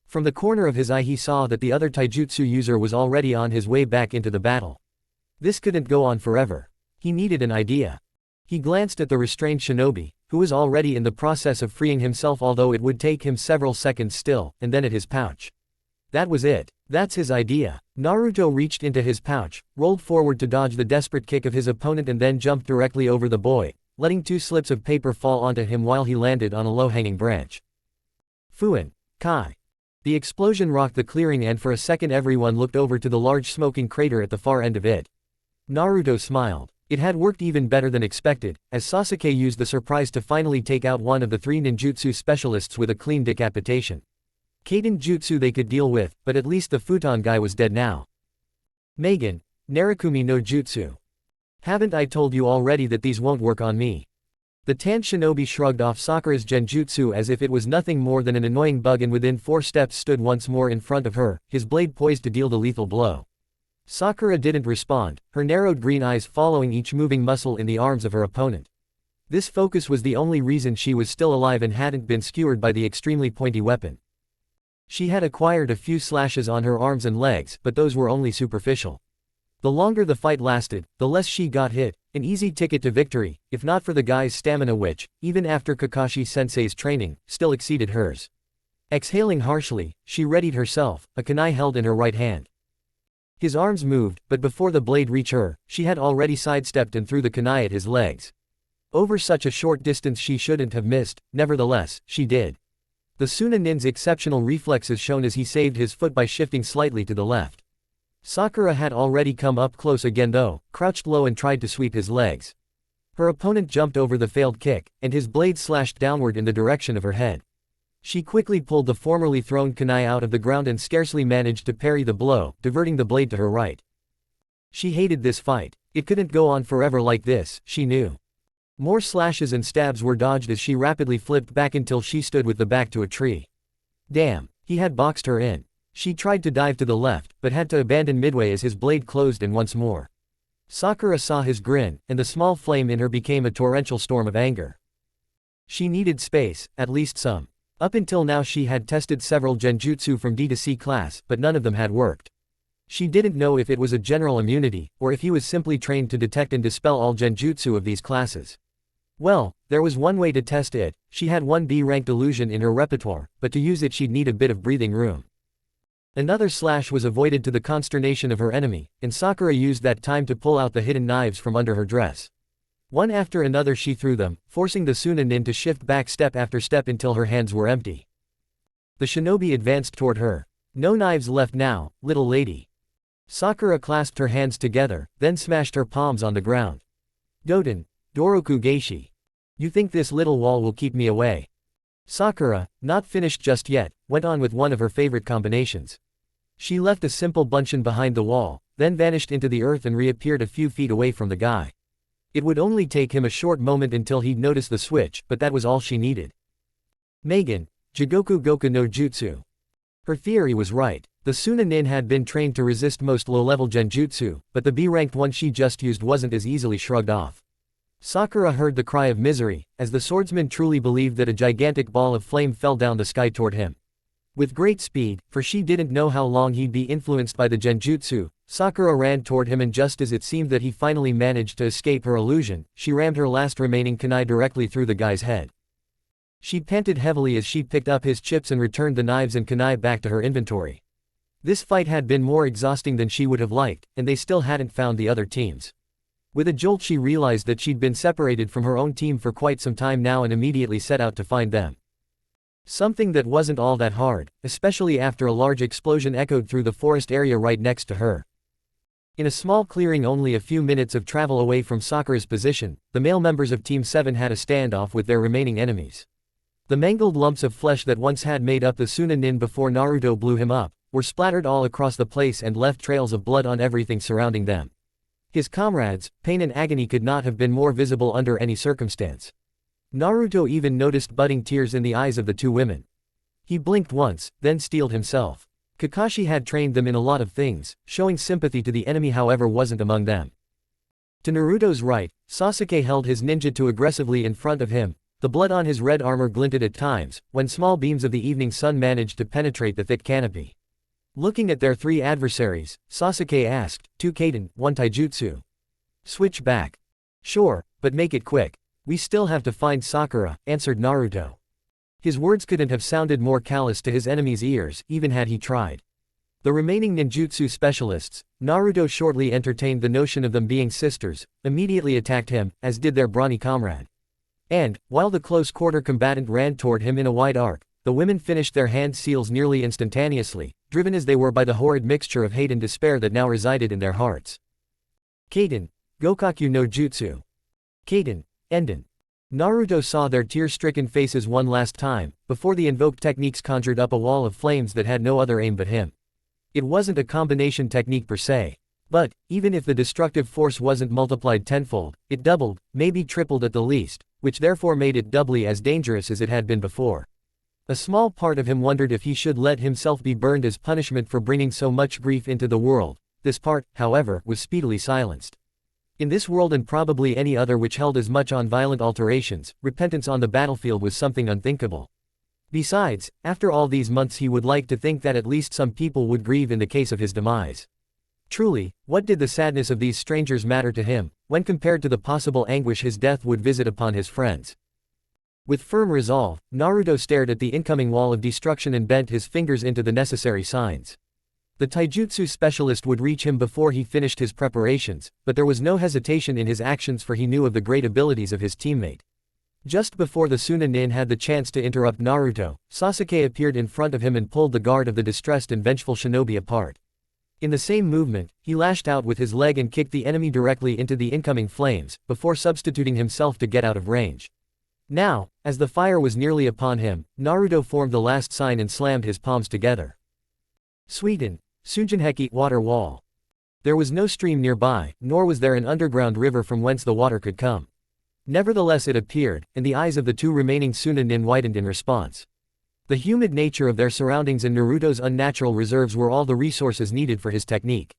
[SPEAKER 1] From the corner of his eye he saw that the other taijutsu user was already on his way back into the battle. This couldn't go on forever. He needed an idea. He glanced at the restrained shinobi, who was already in the process of freeing himself, although it would take him several seconds still, and then at his pouch. That was it. That's his idea. Naruto reached into his pouch, rolled forward to dodge the desperate kick of his opponent and then jumped directly over the boy, letting two slips of paper fall onto him while he landed on a low-hanging branch. FUNN. Kai. The explosion rocked the clearing and for a second everyone looked over to the large smoking crater at the far end of it. Naruto smiled. It had worked even better than expected, as Sasuke used the surprise to finally take out one of the three ninjutsu specialists with a clean decapitation. Kaden jutsu they could deal with, but at least the futon guy was dead now. Megan, Narukumi no jutsu. Haven't I told you already that these won't work on me? The tanned shinobi shrugged off Sakura's genjutsu as if it was nothing more than an annoying bug and within 4 steps stood once more in front of her, his blade poised to deal the lethal blow. Sakura didn't respond, her narrowed green eyes following each moving muscle in the arms of her opponent. This focus was the only reason she was still alive and hadn't been skewered by the extremely pointy weapon. She had acquired a few slashes on her arms and legs, but those were only superficial. The longer the fight lasted, the less she got hit, an easy ticket to victory, if not for the guy's stamina which, even after Kakashi-sensei's training, still exceeded hers. Exhaling harshly, she readied herself, a kunai held in her right hand. His arms moved, but before the blade reached her, she had already sidestepped and threw the kunai at his legs. Over such a short distance she shouldn't have missed, nevertheless, she did. The Sunanin's exceptional reflexes shone as he saved his foot by shifting slightly to the left. Sakura had already come up close again though, crouched low and tried to sweep his legs. Her opponent jumped over the failed kick, and his blade slashed downward in the direction of her head. She quickly pulled the formerly thrown kunai out of the ground and scarcely managed to parry the blow, diverting the blade to her right. She hated this fight. It couldn't go on forever like this, she knew. More slashes and stabs were dodged as she rapidly flipped back until she stood with the back to a tree. Damn, he had boxed her in. She tried to dive to the left, but had to abandon midway as his blade closed in once more. Sakura saw his grin, and the small flame in her became a torrential storm of anger. She needed space, at least some. Up until now she had tested several genjutsu from D to C class, but none of them had worked. She didn't know if it was a general immunity, or if he was simply trained to detect and dispel all genjutsu of these classes. Well, there was one way to test it. She had one B-ranked illusion in her repertoire, but to use it she'd need a bit of breathing room. Another slash was avoided to the consternation of her enemy, and Sakura used that time to pull out the hidden knives from under her dress. One after another she threw them, forcing the Sunanin to shift back step after step until her hands were empty. The shinobi advanced toward her. No knives left now, little lady. Sakura clasped her hands together, then smashed her palms on the ground. Doten, Doroku Geishi. You think this little wall will keep me away? Sakura, not finished just yet, went on with one of her favorite combinations. She left a simple bunshin behind the wall, then vanished into the earth and reappeared a few feet away from the guy. It would only take him a short moment until he'd notice the switch, but that was all she needed. Megan, Jigoku Goku no Jutsu. Her theory was right. The Sunanin had been trained to resist most low-level genjutsu, but the B-ranked one she just used wasn't as easily shrugged off. Sakura heard the cry of misery, as the swordsman truly believed that a gigantic ball of flame fell down the sky toward him. With great speed, for she didn't know how long he'd be influenced by the genjutsu, Sakura ran toward him, and just as it seemed that he finally managed to escape her illusion, she rammed her last remaining kunai directly through the guy's head. She panted heavily as she picked up his chips and returned the knives and kunai back to her inventory. This fight had been more exhausting than she would have liked, and they still hadn't found the other teams. With a jolt she realized that she'd been separated from her own team for quite some time now and immediately set out to find them. Something that wasn't all that hard, especially after a large explosion echoed through the forest area right next to her. In a small clearing only a few minutes of travel away from Sakura's position, the male members of Team 7 had a standoff with their remaining enemies. The mangled lumps of flesh that once had made up the Sunanin before Naruto blew him up, were splattered all across the place and left trails of blood on everything surrounding them. His comrades' pain and agony could not have been more visible under any circumstance. Naruto even noticed budding tears in the eyes of the two women. He blinked once, then steeled himself. Kakashi had trained them in a lot of things, showing sympathy to the enemy however wasn't among them. To Naruto's right, Sasuke held his ninjutsu aggressively in front of him. The blood on his red armor glinted at times, when small beams of the evening sun managed to penetrate the thick canopy. Looking at their three adversaries, Sasuke asked, 2 kaden, 1 taijutsu. Switch back. Sure, but make it quick. We still have to find Sakura, answered Naruto. His words couldn't have sounded more callous to his enemy's ears, even had he tried. The remaining ninjutsu specialists, Naruto shortly entertained the notion of them being sisters, immediately attacked him, as did their brawny comrade. And, while the close-quarter combatant ran toward him in a wide arc, the women finished their hand seals nearly instantaneously, driven as they were by the horrid mixture of hate and despair that now resided in their hearts. Kaden, Gokaku no Jutsu. Kaden, Enden. Naruto saw their tear-stricken faces one last time, before the invoked techniques conjured up a wall of flames that had no other aim but him. It wasn't a combination technique per se. But, even if the destructive force wasn't multiplied tenfold, it doubled, maybe tripled at the least, which therefore made it doubly as dangerous as it had been before. A small part of him wondered if he should let himself be burned as punishment for bringing so much grief into the world. This part, however, was speedily silenced. In this world and probably any other which held as much on violent alterations, repentance on the battlefield was something unthinkable. Besides, after all these months he would like to think that at least some people would grieve in the case of his demise. Truly, what did the sadness of these strangers matter to him, when compared to the possible anguish his death would visit upon his friends? With firm resolve, Naruto stared at the incoming wall of destruction and bent his fingers into the necessary signs. The taijutsu specialist would reach him before he finished his preparations, but there was no hesitation in his actions, for he knew of the great abilities of his teammate. Just before the Sunanin had the chance to interrupt Naruto, Sasuke appeared in front of him and pulled the guard of the distressed and vengeful shinobi apart. In the same movement, he lashed out with his leg and kicked the enemy directly into the incoming flames, before substituting himself to get out of range. Now, as the fire was nearly upon him, Naruto formed the last sign and slammed his palms together. Sweden, Sunjinheki water wall. There was no stream nearby, nor was there an underground river from whence the water could come. Nevertheless it appeared, and the eyes of the two remaining Sunanin widened in response. The humid nature of their surroundings and Naruto's unnatural reserves were all the resources needed for his technique.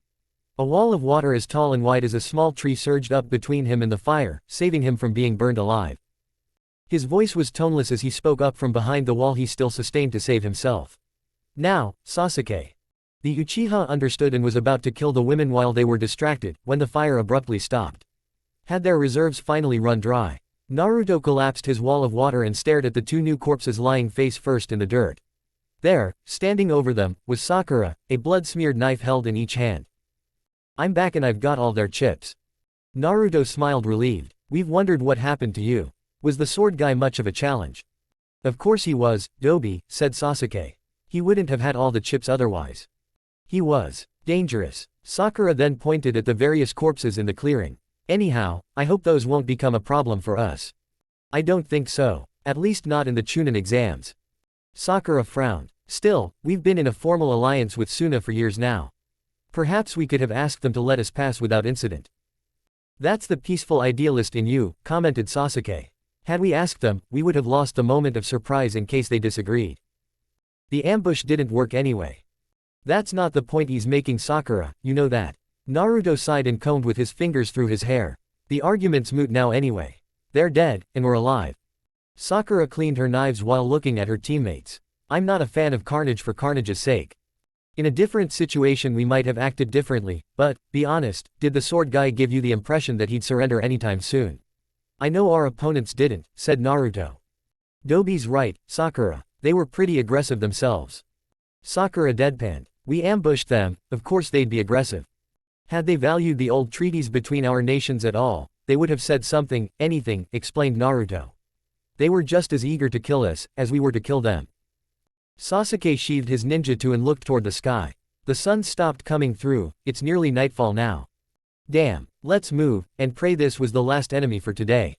[SPEAKER 1] A wall of water as tall and wide as a small tree surged up between him and the fire, saving him from being burned alive. His voice was toneless as he spoke up from behind the wall he still sustained to save himself. Now, Sasuke. The Uchiha understood and was about to kill the women while they were distracted, when the fire abruptly stopped. Had their reserves finally run dry? Naruto collapsed his wall of water and stared at the two new corpses lying face first in the dirt. There, standing over them, was Sakura, a blood-smeared knife held in each hand. I'm back and I've got all their chips. Naruto smiled relieved. We've wondered what happened to you. Was the sword guy much of a challenge? Of course he was, Dobi, said Sasuke. He wouldn't have had all the chips otherwise. He was dangerous. Sakura then pointed at the various corpses in the clearing. Anyhow, I hope those won't become a problem for us. I don't think so. At least not in the Chunin exams. Sakura frowned. Still, we've been in a formal alliance with Suna for years now. Perhaps we could have asked them to let us pass without incident. That's the peaceful idealist in you, commented Sasuke. Had we asked them, we would have lost the moment of surprise in case they disagreed. The ambush didn't work anyway. That's not the point he's making, Sakura, you know that. Naruto sighed and combed with his fingers through his hair. The argument's moot now anyway. They're dead, and we're alive. Sakura cleaned her knives while looking at her teammates. I'm not a fan of carnage for carnage's sake. In a different situation we might have acted differently, but, be honest, did the sword guy give you the impression that he'd surrender anytime soon? I know our opponents didn't, said Naruto. Dobi's right, Sakura. They were pretty aggressive themselves. Sakura deadpanned. We ambushed them, of course they'd be aggressive. Had they valued the old treaties between our nations at all, they would have said something, anything, explained Naruto. They were just as eager to kill us, as we were to kill them. Sasuke sheathed his ninjutsu and looked toward the sky. The sun stopped coming through, it's nearly nightfall now. Damn, let's move, and pray this was the last enemy for today.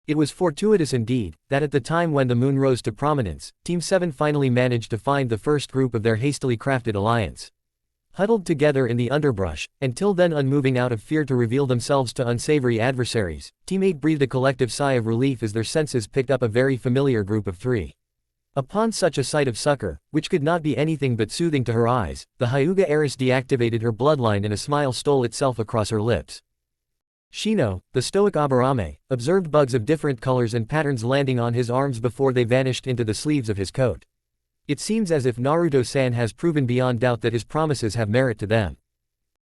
[SPEAKER 1] It was fortuitous indeed, that at the time when the moon rose to prominence, Team 7 finally managed to find the first group of their hastily crafted alliance. Huddled together in the underbrush, until then unmoving out of fear to reveal themselves to unsavory adversaries, Team 8 breathed a collective sigh of relief as their senses picked up a very familiar group of three. Upon such a sight of succor, which could not be anything but soothing to her eyes, the Hyuga heiress deactivated her bloodline and a smile stole itself across her lips. Shino, the stoic Aburame, observed bugs of different colors and patterns landing on his arms before they vanished into the sleeves of his coat. It seems as if Naruto-san has proven beyond doubt that his promises have merit to them.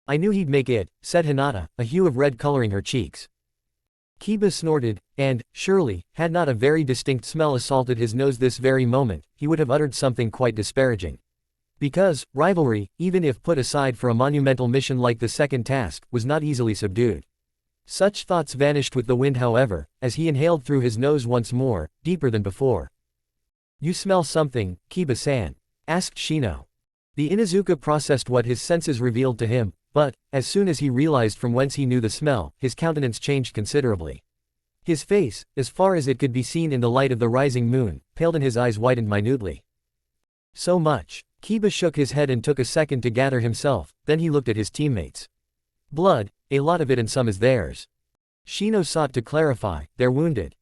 [SPEAKER 1] I knew he'd make it, said Hinata, a hue of red coloring her cheeks. Kiba snorted, and, surely, had not a very distinct smell assaulted his nose this very moment, he would have uttered something quite disparaging. Because, rivalry, even if put aside for a monumental mission like the second task, was not easily subdued. Such thoughts vanished with the wind however, as he inhaled through his nose once more, deeper than before. You smell something, Kiba-san? Asked Shino. The Inuzuka processed what his senses revealed to him, but, as soon as he realized from whence he knew the smell, his countenance changed considerably. His face, as far as it could be seen in the light of the rising moon, paled and his eyes widened minutely. So much. Kiba shook his head and took a second to gather himself, then he looked at his teammates. Blood, a lot of it and some is theirs. Shino sought to clarify, they're wounded.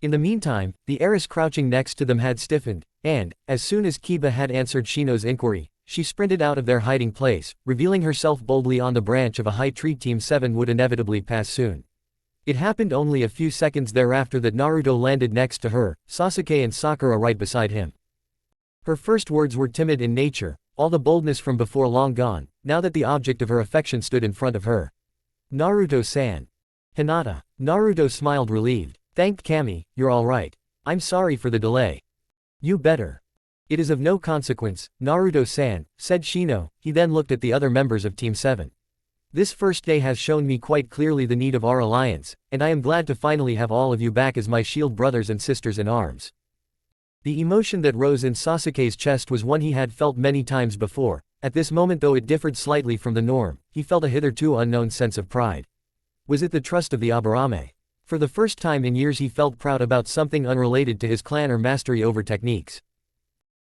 [SPEAKER 1] In the meantime, the heiress crouching next to them had stiffened, and, as soon as Kiba had answered Shino's inquiry, she sprinted out of their hiding place, revealing herself boldly on the branch of a high tree Team 7 would inevitably pass soon. It happened only a few seconds thereafter that Naruto landed next to her, Sasuke and Sakura right beside him. Her first words were timid in nature, all the boldness from before long gone, now that the object of her affection stood in front of her. Naruto-san. Hinata. Naruto smiled relieved. Thanked Kami, you're alright. I'm sorry for the delay. You better. It is of no consequence, Naruto-san, said Shino. He then looked at the other members of Team 7. This first day has shown me quite clearly the need of our alliance, and I am glad to finally have all of you back as my shield brothers and sisters in arms. The emotion that rose in Sasuke's chest was one he had felt many times before. At this moment, though it differed slightly from the norm, he felt a hitherto unknown sense of pride. Was it the trust of the Aburame? For the first time in years he felt proud about something unrelated to his clan or mastery over techniques.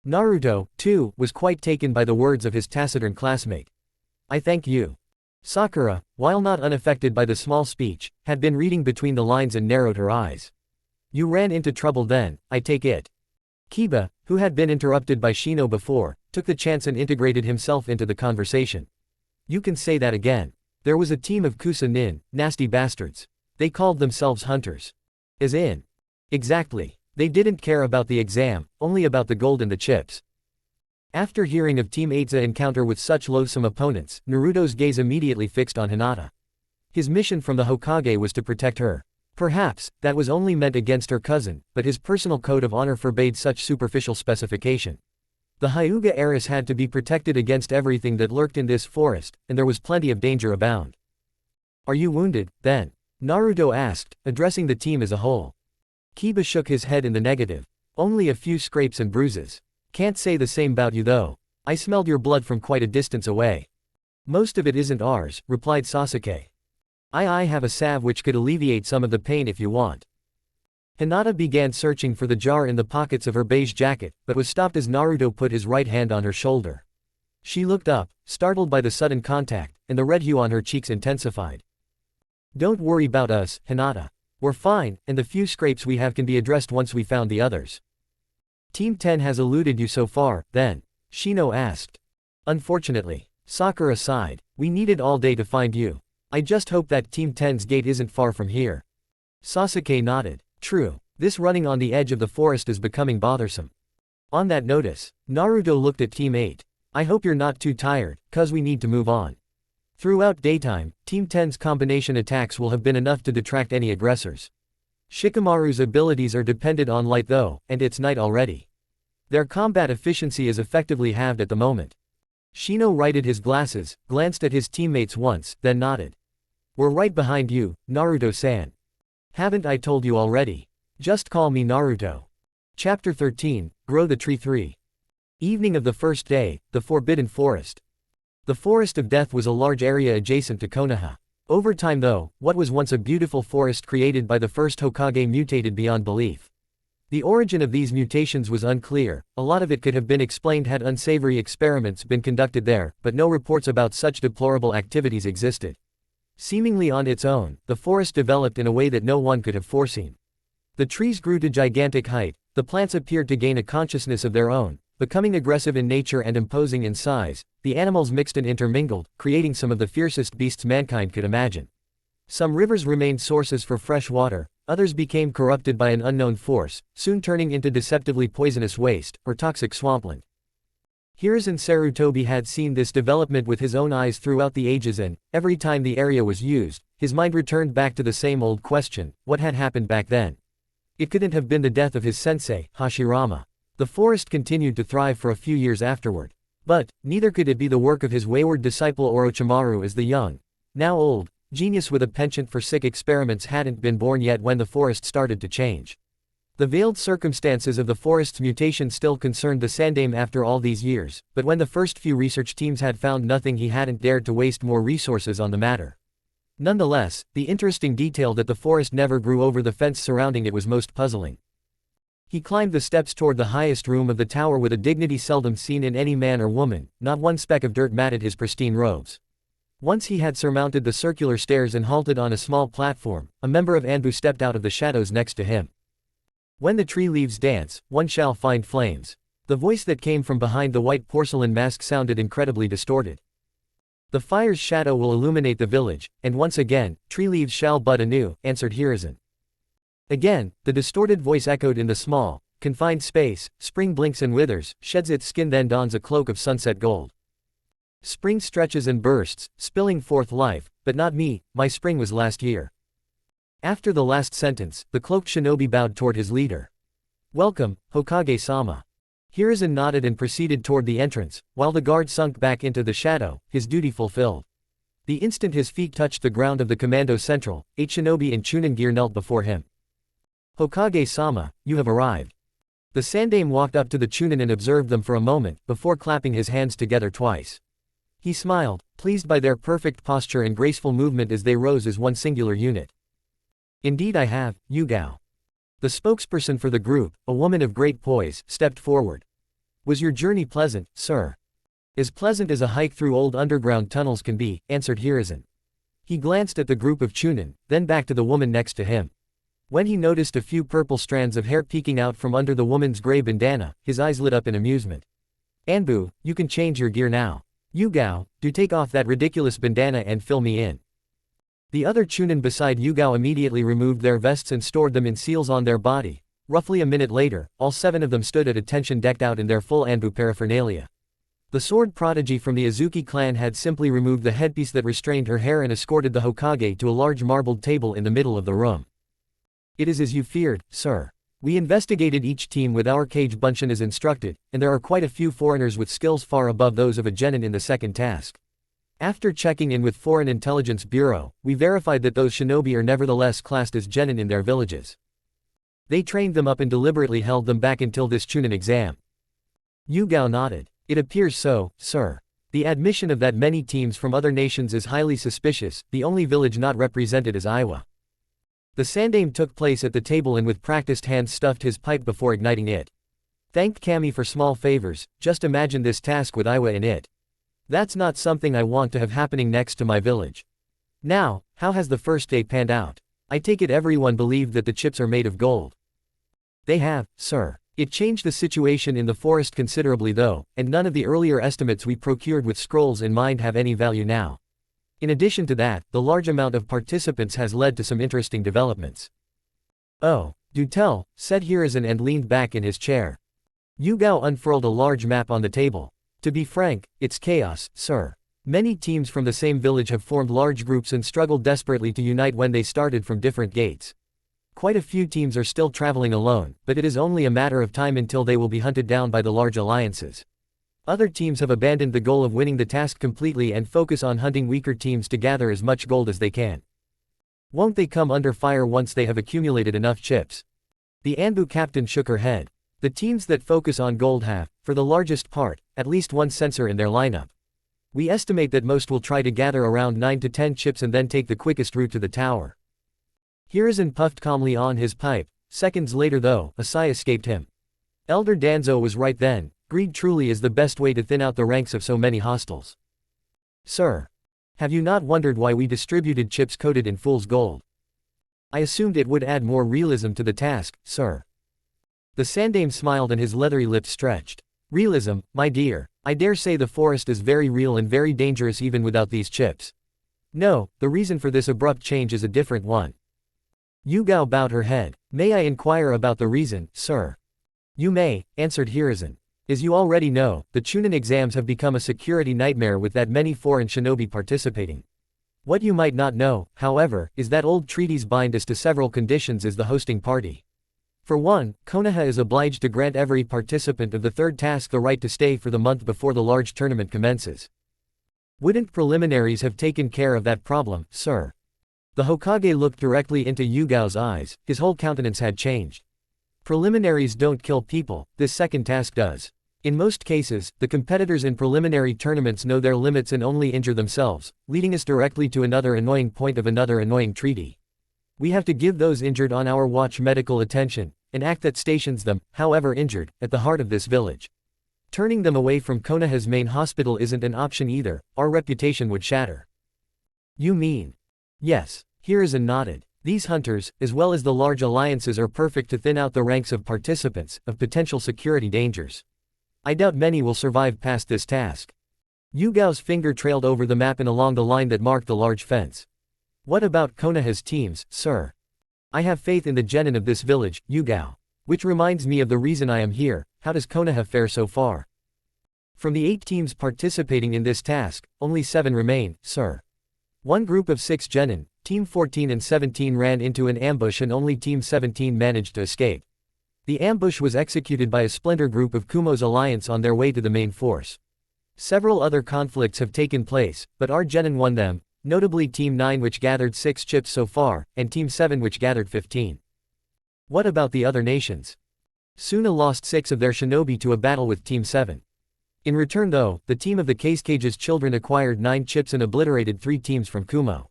[SPEAKER 1] Naruto, too, was quite taken by the words of his taciturn classmate. I thank you. Sakura, while not unaffected by the small speech, had been reading between the lines and narrowed her eyes. You ran into trouble then, I take it. Kiba, who had been interrupted by Shino before, took the chance and integrated himself into the conversation. You can say that again. There was a team of Kusa-nin, nasty bastards. They called themselves hunters. As in. Exactly. They didn't care about the exam, only about the gold and the chips. After hearing of Team 8's encounter with such loathsome opponents, Naruto's gaze immediately fixed on Hinata. His mission from the Hokage was to protect her. Perhaps, that was only meant against her cousin, but his personal code of honor forbade such superficial specification. The Hyuga heiress had to be protected against everything that lurked in this forest, and there was plenty of danger abound. Are you wounded, then? Naruto asked, addressing the team as a whole. Kiba shook his head in the negative. Only a few scrapes and bruises. Can't say the same about you though. I smelled your blood from quite a distance away. Most of it isn't ours, replied Sasuke. I have a salve which could alleviate some of the pain if you want. Hinata began searching for the jar in the pockets of her beige jacket, but was stopped as Naruto put his right hand on her shoulder. She looked up, startled by the sudden contact, and the red hue on her cheeks intensified. Don't worry about us, Hinata. We're fine, and the few scrapes we have can be addressed once we found the others. Team 10 has eluded you so far, then? Shino asked. Unfortunately. Sakura sighed. We needed all day to find you. I just hope that Team 10's gate isn't far from here. Sasuke nodded. True. This running on the edge of the forest is becoming bothersome. On that notice, Naruto looked at Team 8. I hope you're not too tired, cause we need to move on. Throughout daytime, Team 10's combination attacks will have been enough to detract any aggressors. Shikamaru's abilities are dependent on light though, and it's night already. Their combat efficiency is effectively halved at the moment. Shino righted his glasses, glanced at his teammates once, then nodded. We're right behind you, Naruto-san. Haven't I told you already? Just call me Naruto. Chapter 13, Grow the Tree 3. Evening of the first day, the Forbidden Forest. The Forest of Death was a large area adjacent to Konoha. Over time though, what was once a beautiful forest created by the first Hokage mutated beyond belief. The origin of these mutations was unclear, a lot of it could have been explained had unsavory experiments been conducted there, but no reports about such deplorable activities existed. Seemingly on its own, the forest developed in a way that no one could have foreseen. The trees grew to gigantic height, the plants appeared to gain a consciousness of their own, becoming aggressive in nature and imposing in size, the animals mixed and intermingled, creating some of the fiercest beasts mankind could imagine. Some rivers remained sources for fresh water, others became corrupted by an unknown force, soon turning into deceptively poisonous waste, or toxic swampland. Hiruzen Sarutobi had seen this development with his own eyes throughout the ages and, every time the area was used, his mind returned back to the same old question, what had happened back then? It couldn't have been the death of his sensei, Hashirama. The forest continued to thrive for a few years afterward. But, neither could it be the work of his wayward disciple Orochimaru as the young, now old, genius with a penchant for sick experiments hadn't been born yet when the forest started to change. The veiled circumstances of the forest's mutation still concerned the Sandaime after all these years, but when the first few research teams had found nothing he hadn't dared to waste more resources on the matter. Nonetheless, the interesting detail that the forest never grew over the fence surrounding it was most puzzling. He climbed the steps toward the highest room of the tower with a dignity seldom seen in any man or woman, not one speck of dirt matted his pristine robes. Once he had surmounted the circular stairs and halted on a small platform, a member of Anbu stepped out of the shadows next to him. When the tree leaves dance, one shall find flames. The voice that came from behind the white porcelain mask sounded incredibly distorted. The fire's shadow will illuminate the village, and once again, tree leaves shall bud anew, answered Hiruzen. Again, the distorted voice echoed in the small, confined space, spring blinks and withers, sheds its skin then dons a cloak of sunset gold. Spring stretches and bursts, spilling forth life, but not me, my spring was last year. After the last sentence, the cloaked shinobi bowed toward his leader. Welcome, Hokage-sama. Hiruzen nodded and proceeded toward the entrance, while the guard sunk back into the shadow, his duty fulfilled. The instant his feet touched the ground of the commando central, 8 shinobi in Chunin gear knelt before him. Hokage-sama, you have arrived. The Sandaime walked up to the Chunin and observed them for a moment, before clapping his hands together twice. He smiled, pleased by their perfect posture and graceful movement as they rose as one singular unit. Indeed I have, Yugao. The spokesperson for the group, a woman of great poise, stepped forward. Was your journey pleasant, sir? As pleasant as a hike through old underground tunnels can be, answered Hiruzen. He glanced at the group of Chunin, then back to the woman next to him. When he noticed a few purple strands of hair peeking out from under the woman's gray bandana, his eyes lit up in amusement. Anbu, you can change your gear now. Yugao, do take off that ridiculous bandana and fill me in. The other Chunin beside Yugao immediately removed their vests and stored them in seals on their body. Roughly a minute later, all 7 of them stood at attention decked out in their full Anbu paraphernalia. The sword prodigy from the Azuki clan had simply removed the headpiece that restrained her hair and escorted the Hokage to a large marbled table in the middle of the room. It is as you feared, sir. We investigated each team with our Kage Bunshin as instructed, and there are quite a few foreigners with skills far above those of a genin in the second task. After checking in with Foreign Intelligence Bureau, we verified that those shinobi are nevertheless classed as genin in their villages. They trained them up and deliberately held them back until this Chunin exam. Yugao nodded. It appears so, sir. The admission of that many teams from other nations is highly suspicious, the only village not represented is Aiwa. The Sandaime took place at the table and with practiced hands stuffed his pipe before igniting it. Thanked Kami for small favors, just imagine this task with Aiwa in it. That's not something I want to have happening next to my village. Now, how has the first day panned out? I take it everyone believed that the chips are made of gold. They have, sir. It changed the situation in the forest considerably though, and none of the earlier estimates we procured with scrolls in mind have any value now. In addition to that, the large amount of participants has led to some interesting developments. "Oh, do tell," said Hiruzen and leaned back in his chair. Yugao unfurled a large map on the table. "To be frank, it's chaos, sir. Many teams from the same village have formed large groups and struggled desperately to unite when they started from different gates. Quite a few teams are still traveling alone, but it is only a matter of time until they will be hunted down by the large alliances. Other teams have abandoned the goal of winning the task completely and focus on hunting weaker teams to gather as much gold as they can. Won't they come under fire once they have accumulated enough chips?" The Anbu captain shook her head. "The teams that focus on gold have, for the largest part, at least one sensor in their lineup. We estimate that most will try to gather around 9 to 10 chips and then take the quickest route to the tower." Hiruzen puffed calmly on his pipe. Seconds later though, a sigh escaped him. Elder Danzo was right then. Greed truly is the best way to thin out the ranks of so many hostiles. "Sir. Have you not wondered why we distributed chips coated in fool's gold? I assumed it would add more realism to the task, sir." The Sandame smiled and his leathery lips stretched. "Realism, my dear. I dare say the forest is very real and very dangerous even without these chips. No, the reason for this abrupt change is a different one." Yugao bowed her head. "May I inquire about the reason, sir?" "You may," answered Hiruzen. "As you already know, the Chunin exams have become a security nightmare with that many foreign shinobi participating. What you might not know, however, is that old treaties bind us to several conditions as the hosting party. For one, Konoha is obliged to grant every participant of the third task the right to stay for the month before the large tournament commences. Wouldn't preliminaries have taken care of that problem, sir?" The Hokage looked directly into Yugao's eyes, his whole countenance had changed. "Preliminaries don't kill people, this second task does. In most cases, the competitors in preliminary tournaments know their limits and only injure themselves, leading us directly to another annoying point of another annoying treaty. We have to give those injured on our watch medical attention, an act that stations them, however injured, at the heart of this village. Turning them away from Konoha's main hospital isn't an option either, our reputation would shatter." "You mean?" "Yes." Hiruzen nodded. "These hunters, as well as the large alliances, are perfect to thin out the ranks of participants, of potential security dangers. I doubt many will survive past this task." Yugao's finger trailed over the map and along the line that marked the large fence. "What about Konoha's teams, sir? I have faith in the genin of this village, Yugao. Which reminds me of the reason I am here. How does Konoha fare so far?" "From the 8 teams participating in this task, only 7 remain, sir. One group of 6 genin, Team 14 and 17 ran into an ambush and only Team 17 managed to escape. The ambush was executed by a splinter group of Kumo's alliance on their way to the main force. Several other conflicts have taken place, but our genin won them, notably Team 9 which gathered 6 chips so far, and Team 7 which gathered 15. What about the other nations? Suna lost 6 of their shinobi to a battle with Team 7. In return though, the team of the Casecage's children acquired 9 chips and obliterated 3 teams from Kumo.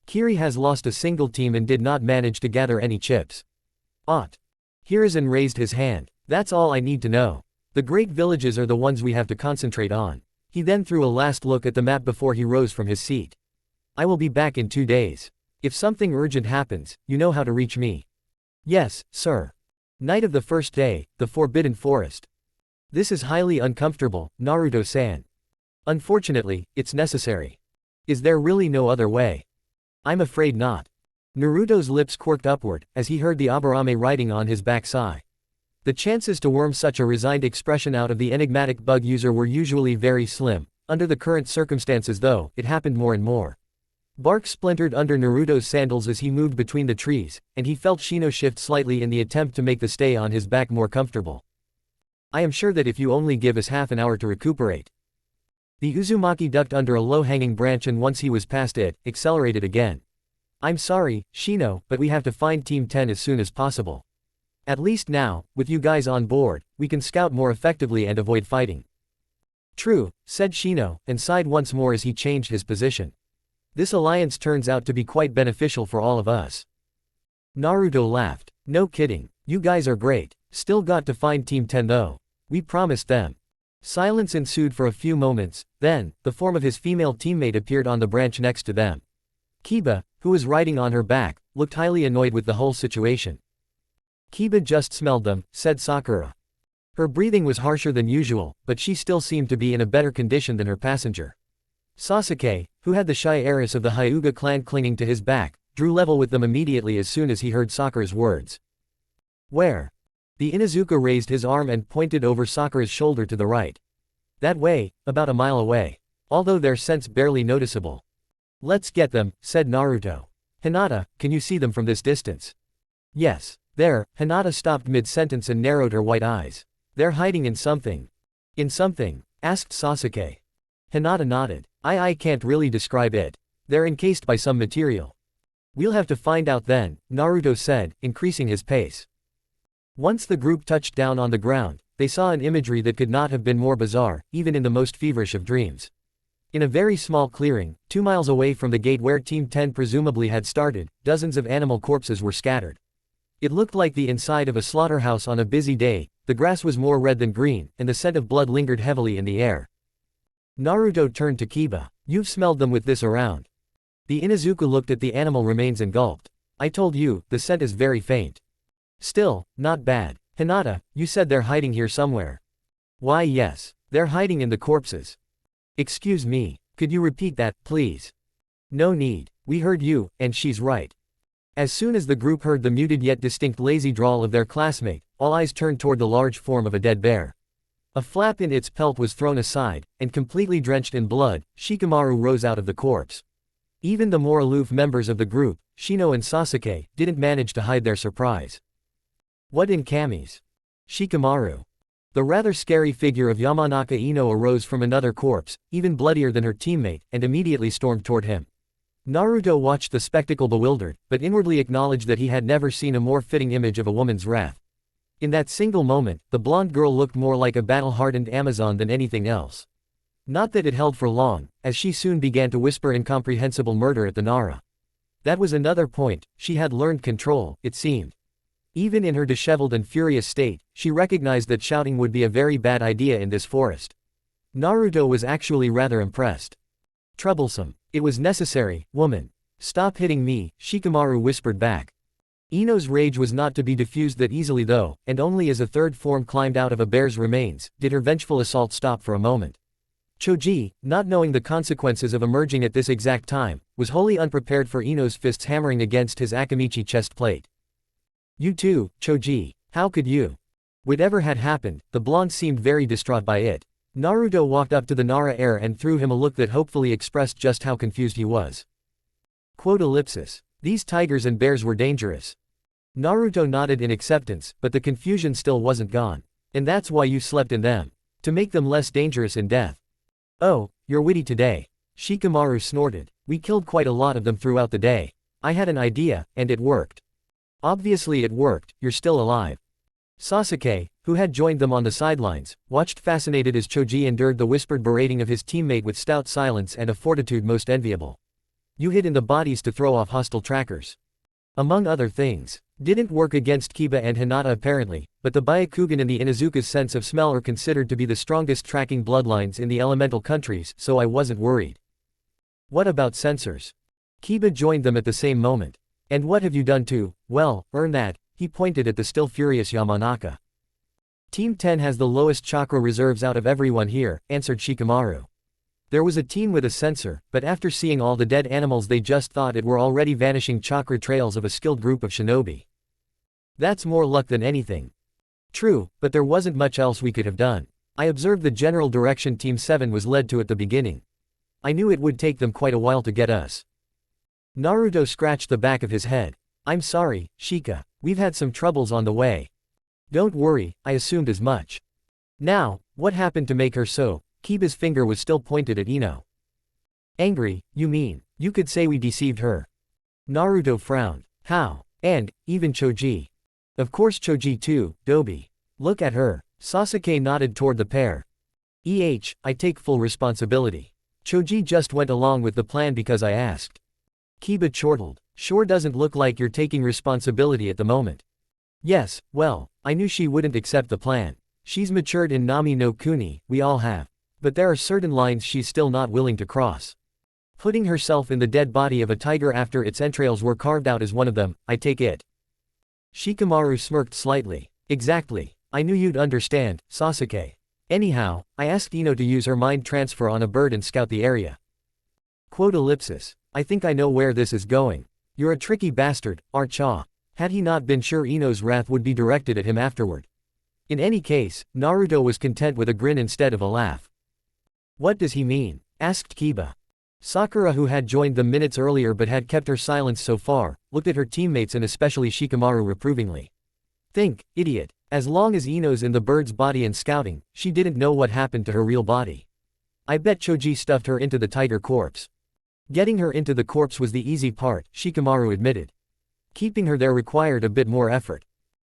[SPEAKER 1] Kiri has lost a single team and did not manage to gather any chips." "Ought." Hiruzen raised his hand. "That's all I need to know. The great villages are the ones we have to concentrate on." He then threw a last look at the map before he rose from his seat. "I will be back in 2 days. If something urgent happens, you know how to reach me." "Yes, sir." Night of the first day, the Forbidden Forest. "This is highly uncomfortable, Naruto-san. Unfortunately, it's necessary. Is there really no other way?" "I'm afraid not." Naruto's lips quirked upward, as he heard the Aburame writing on his back sigh. The chances to worm such a resigned expression out of the enigmatic bug user were usually very slim. Under the current circumstances though, it happened more and more. Bark splintered under Naruto's sandals as he moved between the trees, and he felt Shino shift slightly in the attempt to make the stay on his back more comfortable. "I am sure that if you only give us half an hour to recuperate." The Uzumaki ducked under a low-hanging branch and once he was past it, accelerated again. "I'm sorry, Shino, but we have to find Team 10 as soon as possible. At least now, with you guys on board, we can scout more effectively and avoid fighting." "True," said Shino, and sighed once more as he changed his position. "This alliance turns out to be quite beneficial for all of us." Naruto laughed. "No kidding, you guys are great. Still got to find Team 10 though. We promised them." Silence ensued for a few moments, then, the form of his female teammate appeared on the branch next to them. Kiba, who was riding on her back, looked highly annoyed with the whole situation. "Kiba just smelled them," said Sakura. Her breathing was harsher than usual, but she still seemed to be in a better condition than her passenger. Sasuke, who had the shy heiress of the Hyuga clan clinging to his back, drew level with them immediately as soon as he heard Sakura's words. Where? The Inuzuka raised his arm and pointed over Sakura's shoulder to the right. That way, about a mile away. Although their scent's barely noticeable. Let's get them, said Naruto. Hinata, can you see them from this distance? Yes. There, Hinata stopped mid-sentence and narrowed her white eyes. They're hiding in something. In something? Asked Sasuke. Hinata nodded. I can't really describe it. They're encased by some material. We'll have to find out then, Naruto said, increasing his pace. Once the group touched down on the ground, they saw an imagery that could not have been more bizarre, even in the most feverish of dreams. In a very small clearing, 2 miles away from the gate where Team 10 presumably had started, dozens of animal corpses were scattered. It looked like the inside of a slaughterhouse on a busy day. The grass was more red than green, and the scent of blood lingered heavily in the air. Naruto turned to Kiba. You've smelled them with this around. The Inuzuka looked at the animal remains and gulped. I told you, the scent is very faint. Still, not bad. Hinata, you said they're hiding here somewhere. Why yes, they're hiding in the corpses. Excuse me, could you repeat that, please? No need, we heard you, and she's right. As soon as the group heard the muted yet distinct lazy drawl of their classmate, all eyes turned toward the large form of a dead bear. A flap in its pelt was thrown aside, and completely drenched in blood, Shikamaru rose out of the corpse. Even the more aloof members of the group, Shino and Sasuke, didn't manage to hide their surprise. What in Kami's? Shikamaru. The rather scary figure of Yamanaka Ino arose from another corpse, even bloodier than her teammate, and immediately stormed toward him. Naruto watched the spectacle bewildered, but inwardly acknowledged that he had never seen a more fitting image of a woman's wrath. In that single moment, the blonde girl looked more like a battle-hardened Amazon than anything else. Not that it held for long, as she soon began to whisper incomprehensible murder at the Nara. That was another point, she had learned control, it seemed. Even in her disheveled and furious state, she recognized that shouting would be a very bad idea in this forest. Naruto was actually rather impressed. Troublesome. It was necessary, woman. Stop hitting me, Shikamaru whispered back. Ino's rage was not to be diffused that easily though, and only as a third form climbed out of a bear's remains, did her vengeful assault stop for a moment. Choji, not knowing the consequences of emerging at this exact time, was wholly unprepared for Ino's fists hammering against his Akamichi chest plate. You too, Choji, how could you? Whatever had happened, the blonde seemed very distraught by it. Naruto walked up to the Nara heir and threw him a look that hopefully expressed just how confused he was. Quote ellipsis. These tigers and bears were dangerous. Naruto nodded in acceptance, but the confusion still wasn't gone. And that's why you slept in them. To make them less dangerous in death. Oh, you're witty today. Shikamaru snorted. We killed quite a lot of them throughout the day. I had an idea, and it worked. Obviously it worked, you're still alive. Sasuke, who had joined them on the sidelines, watched fascinated as Choji endured the whispered berating of his teammate with stout silence and a fortitude most enviable. You hid in the bodies to throw off hostile trackers. Among other things. Didn't work against Kiba and Hinata apparently, but the Byakugan and the Inuzuka's sense of smell are considered to be the strongest tracking bloodlines in the elemental countries, so I wasn't worried. What about sensors? Kiba joined them at the same moment. And what have you done to, well, earn that? He pointed at the still furious Yamanaka. Team 10 has the lowest chakra reserves out of everyone here, answered Shikamaru. There was a team with a sensor, but after seeing all the dead animals they just thought it were already vanishing chakra trails of a skilled group of shinobi. That's more luck than anything. True, but there wasn't much else we could have done. I observed the general direction Team 7 was led to at the beginning. I knew it would take them quite a while to get us. Naruto scratched the back of his head. I'm sorry, Shika, we've had some troubles on the way. Don't worry, I assumed as much. Now, what happened to make her so? Kiba's finger was still pointed at Ino. Angry, you mean? You could say we deceived her. Naruto frowned. How? And, even Choji. Of course Choji too, Dobi. Look at her. Sasuke nodded toward the pair. I take full responsibility. Choji just went along with the plan because I asked. Kiba chortled. Sure doesn't look like you're taking responsibility at the moment. Yes, well, I knew she wouldn't accept the plan. She's matured in Nami no Kuni, we all have. But there are certain lines she's still not willing to cross. Putting herself in the dead body of a tiger after its entrails were carved out is one of them, I take it. Shikamaru smirked slightly. Exactly. I knew you'd understand, Sasuke. Anyhow, I asked Ino to use her mind transfer on a bird and scout the area. Quote ellipsis. I think I know where this is going. You're a tricky bastard, aren't ya? Had he not been sure Ino's wrath would be directed at him afterward. In any case, Naruto was content with a grin instead of a laugh. What does he mean? Asked Kiba. Sakura, who had joined them minutes earlier but had kept her silence so far, looked at her teammates and especially Shikamaru reprovingly. Think, idiot. As long as Ino's in the bird's body and scouting, she didn't know what happened to her real body. I bet Choji stuffed her into the tiger corpse. Getting her into the corpse was the easy part, Shikamaru admitted. Keeping her there required a bit more effort.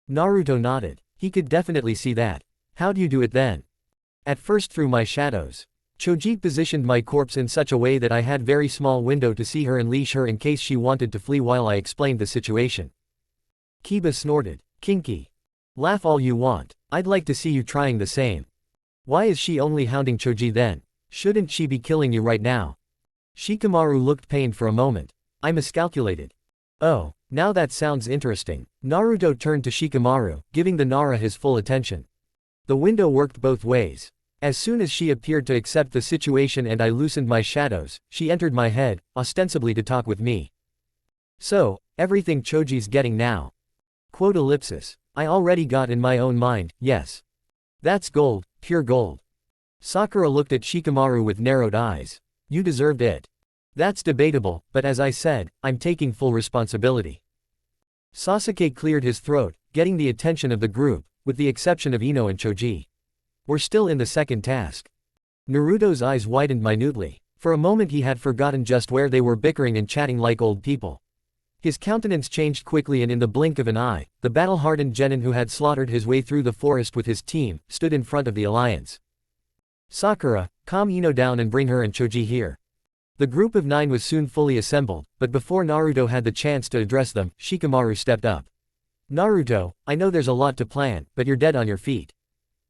[SPEAKER 1] Naruto nodded. He could definitely see that. How'd you do it then? At first through my shadows. Choji positioned my corpse in such a way that I had very small window to see her and leash her in case she wanted to flee while I explained the situation. Kiba snorted. Kinky. Laugh all you want. I'd like to see you trying the same. Why is she only hounding Choji then? Shouldn't she be killing you right now? Shikamaru looked pained for a moment. I miscalculated. Oh, now that sounds interesting. Naruto turned to Shikamaru, giving the Nara his full attention. The window worked both ways. As soon as she appeared to accept the situation and I loosened my shadows, she entered my head, ostensibly to talk with me. So, everything Choji's getting now. Quote ellipsis. I already got in my own mind, yes. That's gold, pure gold. Sakura looked at Shikamaru with narrowed eyes. You deserved it. That's debatable, but as I said, I'm taking full responsibility. Sasuke cleared his throat, getting the attention of the group, with the exception of Ino and Choji. We're still in the second task. Naruto's eyes widened minutely. For a moment he had forgotten just where they were bickering and chatting like old people. His countenance changed quickly and in the blink of an eye, the battle-hardened genin who had slaughtered his way through the forest with his team, stood in front of the alliance. Sakura, calm Ino down and bring her and Choji here. The group of 9 was soon fully assembled, but before Naruto had the chance to address them, Shikamaru stepped up. Naruto, I know there's a lot to plan, but you're dead on your feet.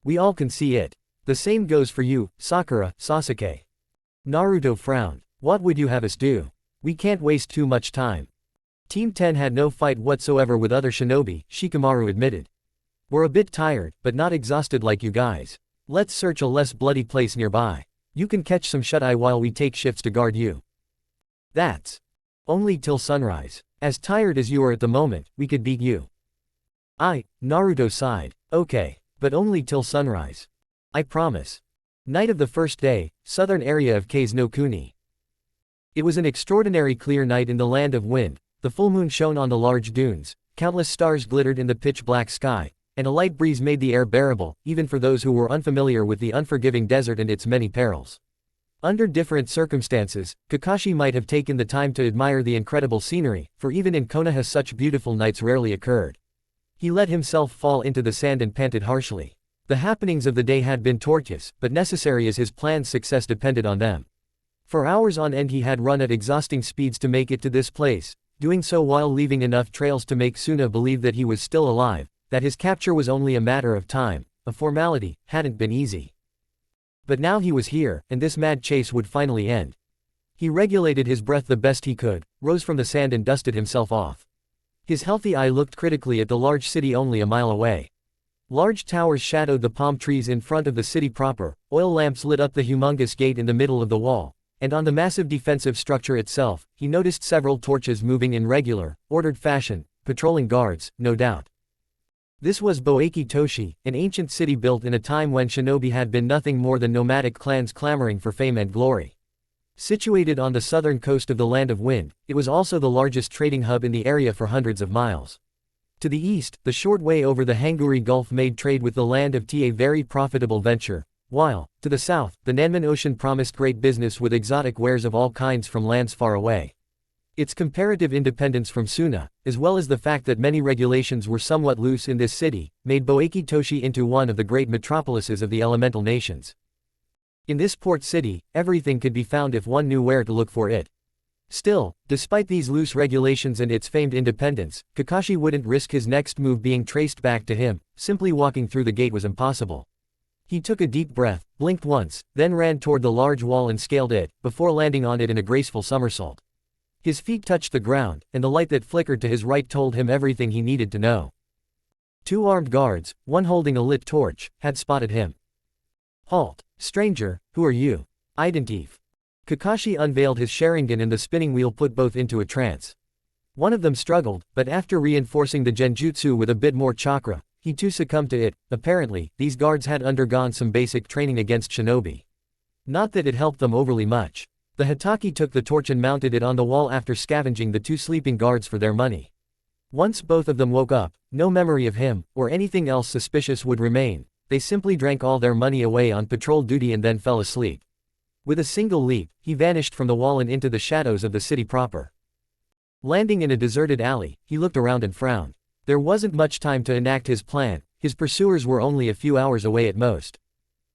[SPEAKER 1] We all can see it. The same goes for you, Sakura, Sasuke. Naruto frowned. What would you have us do? We can't waste too much time. Team 10 had no fight whatsoever with other shinobi, Shikamaru admitted. We're a bit tired, but not exhausted like you guys. Let's search a less bloody place nearby. You can catch some shut-eye while we take shifts to guard you. That's only till sunrise. As tired as you are at the moment, we could beat you. Naruto sighed. Okay, but only till sunrise. I promise. Night of the first day, southern area of Kase no Kuni. It was an extraordinary clear night in the land of wind. The full moon shone on the large dunes, countless stars glittered in the pitch-black sky, and a light breeze made the air bearable, even for those who were unfamiliar with the unforgiving desert and its many perils. Under different circumstances, Kakashi might have taken the time to admire the incredible scenery, for even in Konoha such beautiful nights rarely occurred. He let himself fall into the sand and panted harshly. The happenings of the day had been tortuous, but necessary as his plan's success depended on them. For hours on end he had run at exhausting speeds to make it to this place, doing so while leaving enough trails to make Suna believe that he was still alive, that his capture was only a matter of time. A formality hadn't been easy. But now he was here, and this mad chase would finally end. He regulated his breath the best he could, rose from the sand and dusted himself off. His healthy eye looked critically at the large city only a mile away. Large towers shadowed the palm trees in front of the city proper, oil lamps lit up the humongous gate in the middle of the wall, and on the massive defensive structure itself, he noticed several torches moving in regular, ordered fashion, patrolling guards, no doubt. This was Boeki Toshi, an ancient city built in a time when shinobi had been nothing more than nomadic clans clamoring for fame and glory. Situated on the southern coast of the Land of Wind, it was also the largest trading hub in the area for hundreds of miles. To the east, the short way over the Hanguri Gulf made trade with the Land of Tea a very profitable venture, while, to the south, the Nanman Ocean promised great business with exotic wares of all kinds from lands far away. Its comparative independence from Suna, as well as the fact that many regulations were somewhat loose in this city, made Boeki Toshi into one of the great metropolises of the elemental nations. In this port city, everything could be found if one knew where to look for it. Still, despite these loose regulations and its famed independence, Kakashi wouldn't risk his next move being traced back to him. Simply walking through the gate was impossible. He took a deep breath, blinked once, then ran toward the large wall and scaled it, before landing on it in a graceful somersault. His feet touched the ground, and the light that flickered to his right told him everything he needed to know. 2 armed guards, one holding a lit torch, had spotted him. Halt. Stranger, who are you? Identif. Kakashi unveiled his sharingan and the spinning wheel put both into a trance. One of them struggled, but after reinforcing the genjutsu with a bit more chakra, he too succumbed to it. Apparently, these guards had undergone some basic training against shinobi. Not that it helped them overly much. The Hitaki took the torch and mounted it on the wall after scavenging the two sleeping guards for their money. Once both of them woke up, no memory of him, or anything else suspicious would remain. They simply drank all their money away on patrol duty and then fell asleep. With a single leap, he vanished from the wall and into the shadows of the city proper. Landing in a deserted alley, he looked around and frowned. There wasn't much time to enact his plan, his pursuers were only a few hours away at most.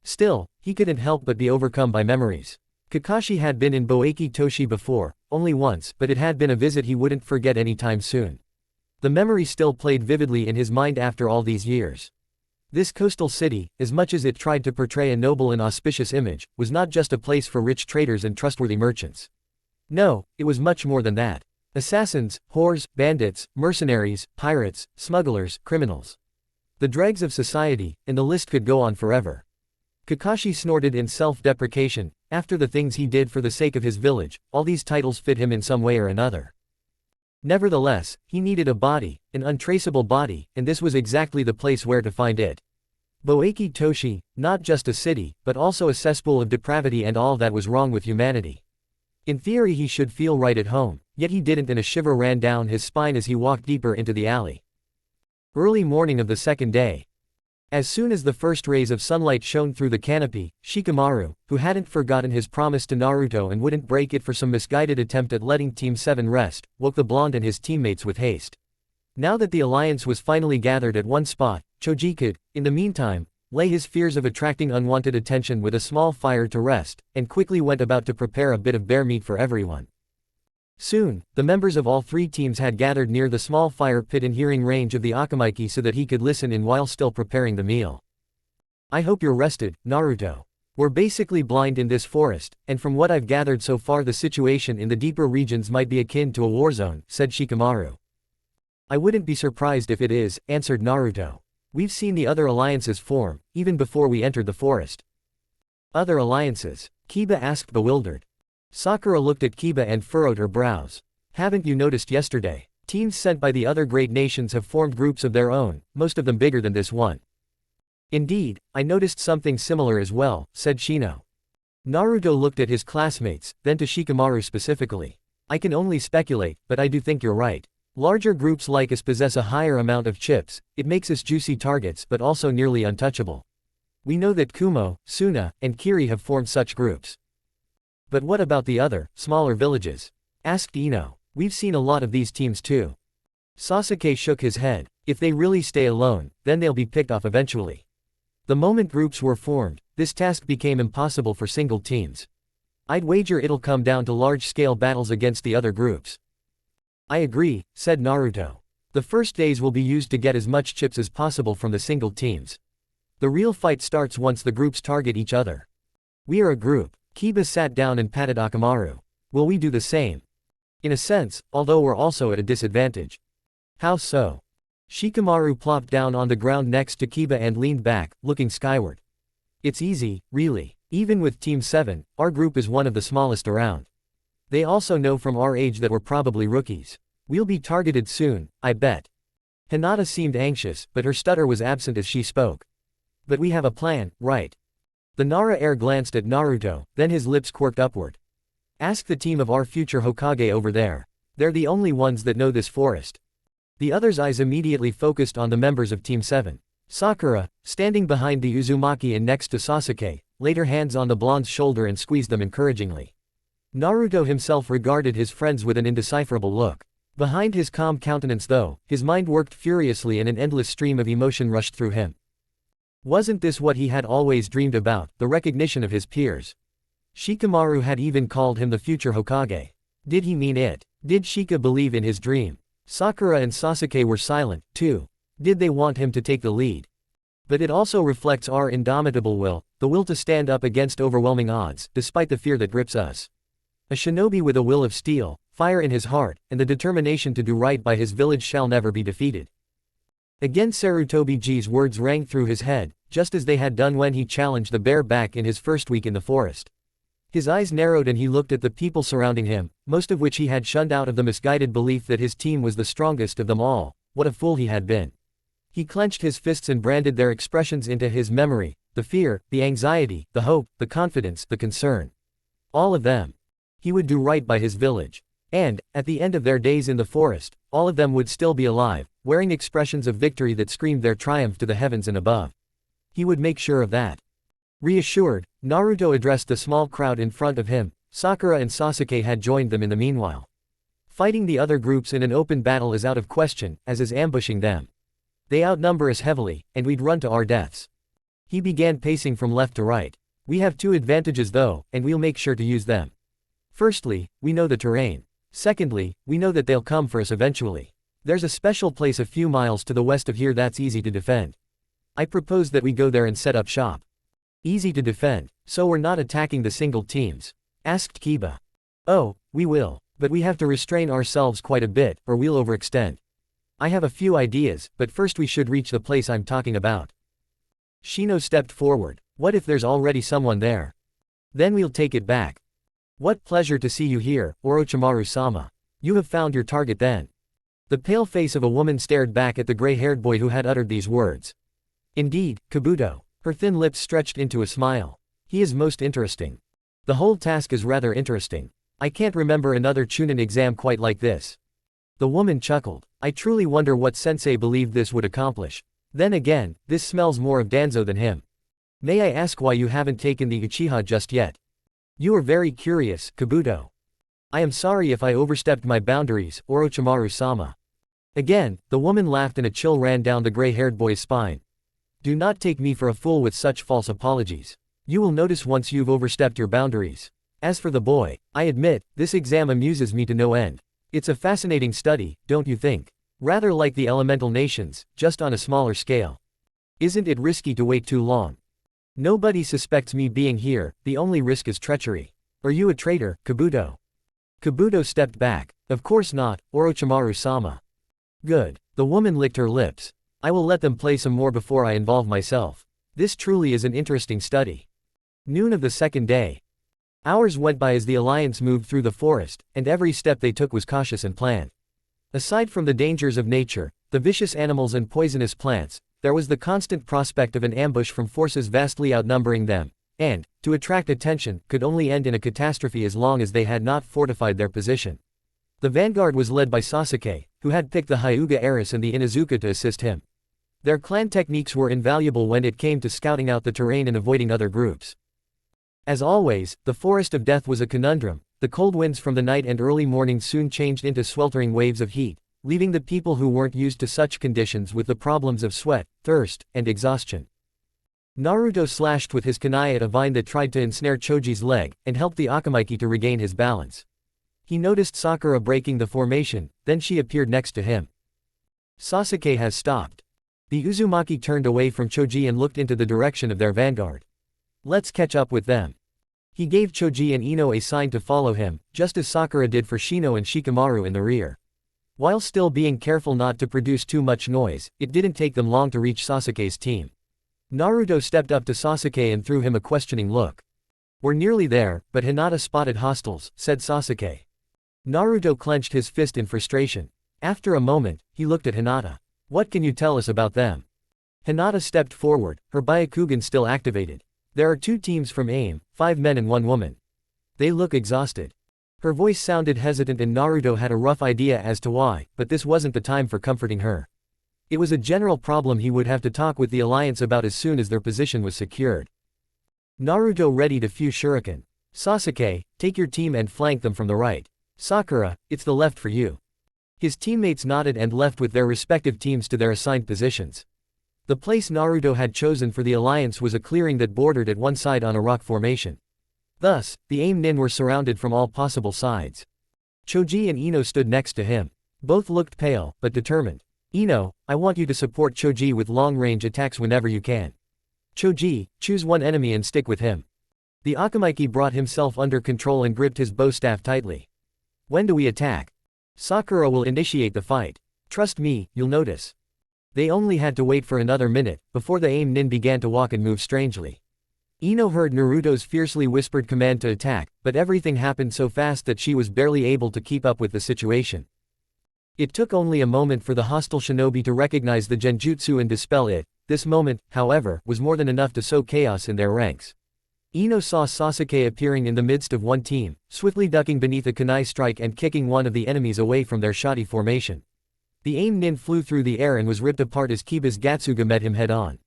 [SPEAKER 1] Still, he couldn't help but be overcome by memories. Kakashi had been in Boeki Toshi before, only once, but it had been a visit he wouldn't forget anytime soon. The memory still played vividly in his mind after all these years. This coastal city, as much as it tried to portray a noble and auspicious image, was not just a place for rich traders and trustworthy merchants. No, it was much more than that. Assassins, whores, bandits, mercenaries, pirates, smugglers, criminals. The dregs of society, and the list could go on forever. Kakashi snorted in self-deprecation. After the things he did for the sake of his village, all these titles fit him in some way or another. Nevertheless, he needed a body, an untraceable body, and this was exactly the place where to find it. Boeki Toshi, not just a city, but also a cesspool of depravity and all that was wrong with humanity. In theory he should feel right at home, yet he didn't, and a shiver ran down his spine as he walked deeper into the alley. Early morning of the second day. As soon as the first rays of sunlight shone through the canopy, Shikamaru, who hadn't forgotten his promise to Naruto and wouldn't break it for some misguided attempt at letting Team 7 rest, woke the blonde and his teammates with haste. Now that the alliance was finally gathered at one spot, Choji could, in the meantime, lay his fears of attracting unwanted attention with a small fire to rest, and quickly went about to prepare a bit of bear meat for everyone. Soon, the members of all three teams had gathered near the small fire pit in hearing range of the Akamaiki so that he could listen in while still preparing the meal. "I hope you're rested, Naruto. We're basically blind in this forest, and from what I've gathered so far the situation in the deeper regions might be akin to a war zone," said Shikamaru. "I wouldn't be surprised if it is," answered Naruto. "We've seen the other alliances form, even before we entered the forest." "Other alliances?" Kiba asked, bewildered. Sakura looked at Kiba and furrowed her brows. "Haven't you noticed yesterday? Teams sent by the other great nations have formed groups of their own, most of them bigger than this one." "Indeed, I noticed something similar as well," said Shino. Naruto looked at his classmates, then to Shikamaru specifically. "I can only speculate, but I do think you're right. Larger groups like us possess a higher amount of chips, it makes us juicy targets but also nearly untouchable. We know that Kumo, Suna, and Kiri have formed such groups. But what about the other, smaller villages?" asked Ino. "We've seen a lot of these teams too." Sasuke shook his head. "If they really stay alone, then they'll be picked off eventually. The moment groups were formed, this task became impossible for single teams. I'd wager it'll come down to large-scale battles against the other groups." "I agree," said Naruto. "The first days will be used to get as much chips as possible from the single teams. The real fight starts once the groups target each other. We are a group." Kiba sat down and patted Akamaru. "Will we do the same?" "In a sense, although we're also at a disadvantage." "How so?" Shikamaru plopped down on the ground next to Kiba and leaned back, looking skyward. "It's easy, really. Even with Team 7, our group is one of the smallest around. They also know from our age that we're probably rookies. We'll be targeted soon, I bet." Hinata seemed anxious, but her stutter was absent as she spoke. "But we have a plan, right?" The Nara heir glanced at Naruto, then his lips quirked upward. "Ask the team of our future Hokage over there. They're the only ones that know this forest." The others' eyes immediately focused on the members of Team 7. Sakura, standing behind the Uzumaki and next to Sasuke, laid her hands on the blonde's shoulder and squeezed them encouragingly. Naruto himself regarded his friends with an indecipherable look. Behind his calm countenance though, his mind worked furiously and an endless stream of emotion rushed through him. Wasn't this what he had always dreamed about, the recognition of his peers? Shikamaru had even called him the future Hokage. Did he mean it? Did Shika believe in his dream? Sakura and Sasuke were silent, too. Did they want him to take the lead? But it also reflects our indomitable will, the will to stand up against overwhelming odds, despite the fear that grips us. A shinobi with a will of steel, fire in his heart, and the determination to do right by his village shall never be defeated. Again Sarutobi's words rang through his head, just as they had done when he challenged the bear back in his first week in the forest. His eyes narrowed and he looked at the people surrounding him, most of which he had shunned out of the misguided belief that his team was the strongest of them all. What a fool he had been. He clenched his fists and branded their expressions into his memory, the fear, the anxiety, the hope, the confidence, the concern. All of them. He would do right by his village. And, at the end of their days in the forest, all of them would still be alive, wearing expressions of victory that screamed their triumph to the heavens and above. He would make sure of that. Reassured, Naruto addressed the small crowd in front of him. Sakura and Sasuke had joined them in the meanwhile. Fighting the other groups in an open battle is out of question, as is ambushing them. They outnumber us heavily, and we'd run to our deaths. He began pacing from left to right. We have two advantages though, and we'll make sure to use them. Firstly, we know the terrain. Secondly, we know that they'll come for us eventually. There's a special place a few miles to the west of here that's easy to defend. I propose that we go there and set up shop. Easy to defend, so we're not attacking the single teams? Asked Kiba. Oh, we will, but we have to restrain ourselves quite a bit, or we'll overextend. I have a few ideas, but first we should reach the place I'm talking about. Shino stepped forward. What if there's already someone there? Then we'll take it back. What pleasure to see you here, Orochimaru-sama. You have found your target then. The pale face of a woman stared back at the gray-haired boy who had uttered these words. Indeed, Kabuto. Her thin lips stretched into a smile. He is most interesting. The whole task is rather interesting. I can't remember another Chunin exam quite like this. The woman chuckled. I truly wonder what sensei believed this would accomplish. Then again, this smells more of Danzo than him. May I ask why you haven't taken the Uchiha just yet? You are very curious, Kabuto. I am sorry if I overstepped my boundaries, Orochimaru-sama. Again, the woman laughed and a chill ran down the gray-haired boy's spine. Do not take me for a fool with such false apologies. You will notice once you've overstepped your boundaries. As for the boy, I admit, this exam amuses me to no end. It's a fascinating study, don't you think? Rather like the elemental nations, just on a smaller scale. Isn't it risky to wait too long? Nobody suspects me being here, the only risk is treachery. Are you a traitor, Kabuto? Kabuto stepped back. Of course not, Orochimaru-sama. Good. The woman licked her lips. I will let them play some more before I involve myself. This truly is an interesting study. Noon of the second day. Hours went by as the Alliance moved through the forest, and every step they took was cautious and planned. Aside from the dangers of nature, the vicious animals and poisonous plants, there was the constant prospect of an ambush from forces vastly outnumbering them, and, to attract attention, could only end in a catastrophe as long as they had not fortified their position. The vanguard was led by Sasuke, who had picked the Hyuga heiress and the Inuzuka to assist him. Their clan techniques were invaluable when it came to scouting out the terrain and avoiding other groups. As always, the Forest of Death was a conundrum. The cold winds from the night and early morning soon changed into sweltering waves of heat, leaving the people who weren't used to such conditions with the problems of sweat, thirst, and exhaustion. Naruto slashed with his kunai at a vine that tried to ensnare Choji's leg, and helped the Akamaiki to regain his balance. He noticed Sakura breaking the formation, then she appeared next to him. Sasuke has stopped. The Uzumaki turned away from Choji and looked into the direction of their vanguard. Let's catch up with them. He gave Choji and Ino a sign to follow him, just as Sakura did for Shino and Shikamaru in the rear. While still being careful not to produce too much noise, it didn't take them long to reach Sasuke's team. Naruto stepped up to Sasuke and threw him a questioning look. We're nearly there, but Hinata spotted hostiles, said Sasuke. Naruto clenched his fist in frustration. After a moment, he looked at Hinata. What can you tell us about them? Hinata stepped forward, her Byakugan still activated. There are 2 teams from AIM, 5 men and 1 woman. They look exhausted. Her voice sounded hesitant and Naruto had a rough idea as to why, but this wasn't the time for comforting her. It was a general problem he would have to talk with the Alliance about as soon as their position was secured. Naruto readied a few shuriken. Sasuke, take your team and flank them from the right. Sakura, it's the left for you. His teammates nodded and left with their respective teams to their assigned positions. The place Naruto had chosen for the Alliance was a clearing that bordered at one side on a rock formation. Thus, the AIM nin were surrounded from all possible sides. Choji and Ino stood next to him. Both looked pale, but determined. Ino, I want you to support Choji with long-range attacks whenever you can. Choji, choose one enemy and stick with him. The Akamaiki brought himself under control and gripped his bow staff tightly. When do we attack? Sakura will initiate the fight. Trust me, you'll notice. They only had to wait for another minute, before the AIM nin began to walk and move strangely. Ino heard Naruto's fiercely whispered command to attack, but everything happened so fast that she was barely able to keep up with the situation. It took only a moment for the hostile shinobi to recognize the genjutsu and dispel it. This moment, however, was more than enough to sow chaos in their ranks. Ino saw Sasuke appearing in the midst of one team, swiftly ducking beneath a kunai strike and kicking one of the enemies away from their shoddy formation. The aim nin flew through the air and was ripped apart as Kiba's Gatsuga met him head-on.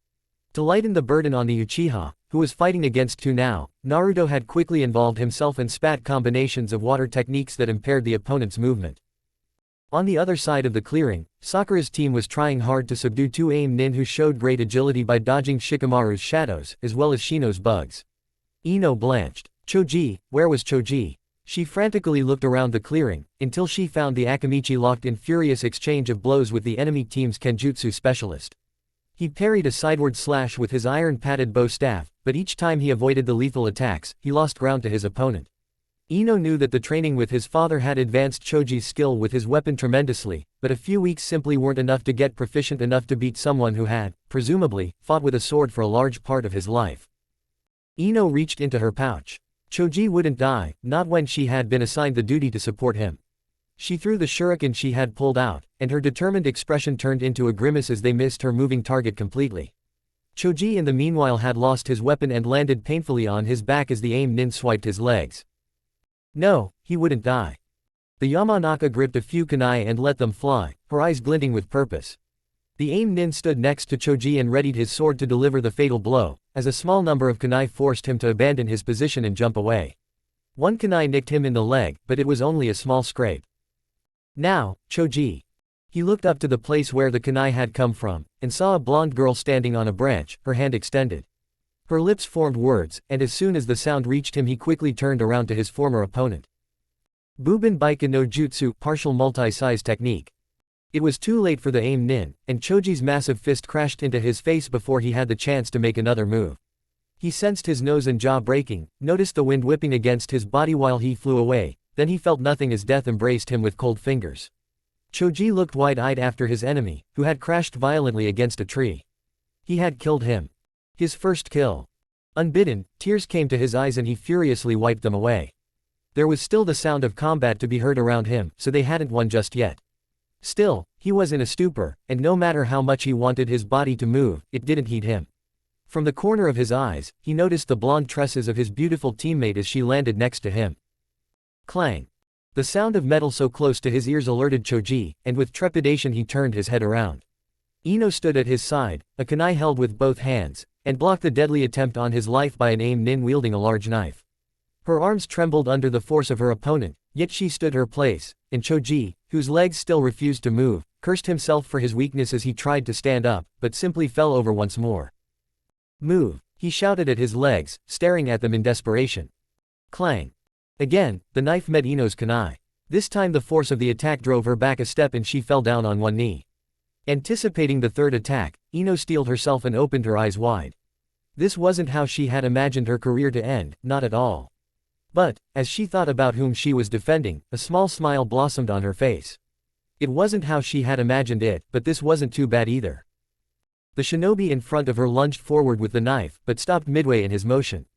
[SPEAKER 1] To lighten the burden on the Uchiha, who was fighting against two now, Naruto had quickly involved himself and spat combinations of water techniques that impaired the opponent's movement. On the other side of the clearing, Sakura's team was trying hard to subdue two aim nin who showed great agility by dodging Shikamaru's shadows, as well as Shino's bugs. Ino blanched. Choji, where was Choji? She frantically looked around the clearing, until she found the Akamichi locked in furious exchange of blows with the enemy team's Kenjutsu specialist. He parried a sideward slash with his iron-padded bow staff, but each time he avoided the lethal attacks, he lost ground to his opponent. Ino knew that the training with his father had advanced Choji's skill with his weapon tremendously, but a few weeks simply weren't enough to get proficient enough to beat someone who had, presumably, fought with a sword for a large part of his life. Ino reached into her pouch. Choji wouldn't die, not when she had been assigned the duty to support him. She threw the shuriken she had pulled out, and her determined expression turned into a grimace as they missed her moving target completely. Choji in the meanwhile had lost his weapon and landed painfully on his back as the aim nin swiped his legs. No, he wouldn't die. The Yamanaka gripped a few kunai and let them fly, her eyes glinting with purpose. The aim nin stood next to Choji and readied his sword to deliver the fatal blow, as a small number of kunai forced him to abandon his position and jump away. One kunai nicked him in the leg, but it was only a small scrape. Now, Choji. He looked up to the place where the kunai had come from, and saw a blonde girl standing on a branch, her hand extended. Her lips formed words, and as soon as the sound reached him he quickly turned around to his former opponent. Buben Baika no Jutsu, partial multi-size technique. It was too late for the aim nin, and Choji's massive fist crashed into his face before he had the chance to make another move. He sensed his nose and jaw breaking, noticed the wind whipping against his body while he flew away. Then he felt nothing as death embraced him with cold fingers. Choji looked wide-eyed after his enemy, who had crashed violently against a tree. He had killed him. His first kill. Unbidden, tears came to his eyes and he furiously wiped them away. There was still the sound of combat to be heard around him, so they hadn't won just yet. Still, he was in a stupor, and no matter how much he wanted his body to move, it didn't heed him. From the corner of his eyes, he noticed the blonde tresses of his beautiful teammate as she landed next to him. Clang. The sound of metal so close to his ears alerted Choji, and with trepidation he turned his head around. Ino stood at his side, a kunai held with both hands, and blocked the deadly attempt on his life by an aim nin wielding a large knife. Her arms trembled under the force of her opponent, yet she stood her place, and Choji, whose legs still refused to move, cursed himself for his weakness as he tried to stand up, but simply fell over once more. Move, he shouted at his legs, staring at them in desperation. Clang. Again, the knife met Ino's kunai. This time the force of the attack drove her back a step and she fell down on one knee. Anticipating the third attack, Ino steeled herself and opened her eyes wide. This wasn't how she had imagined her career to end, not at all. But, as she thought about whom she was defending, a small smile blossomed on her face. It wasn't how she had imagined it, but this wasn't too bad either. The shinobi in front of her lunged forward with the knife, but stopped midway in his motion.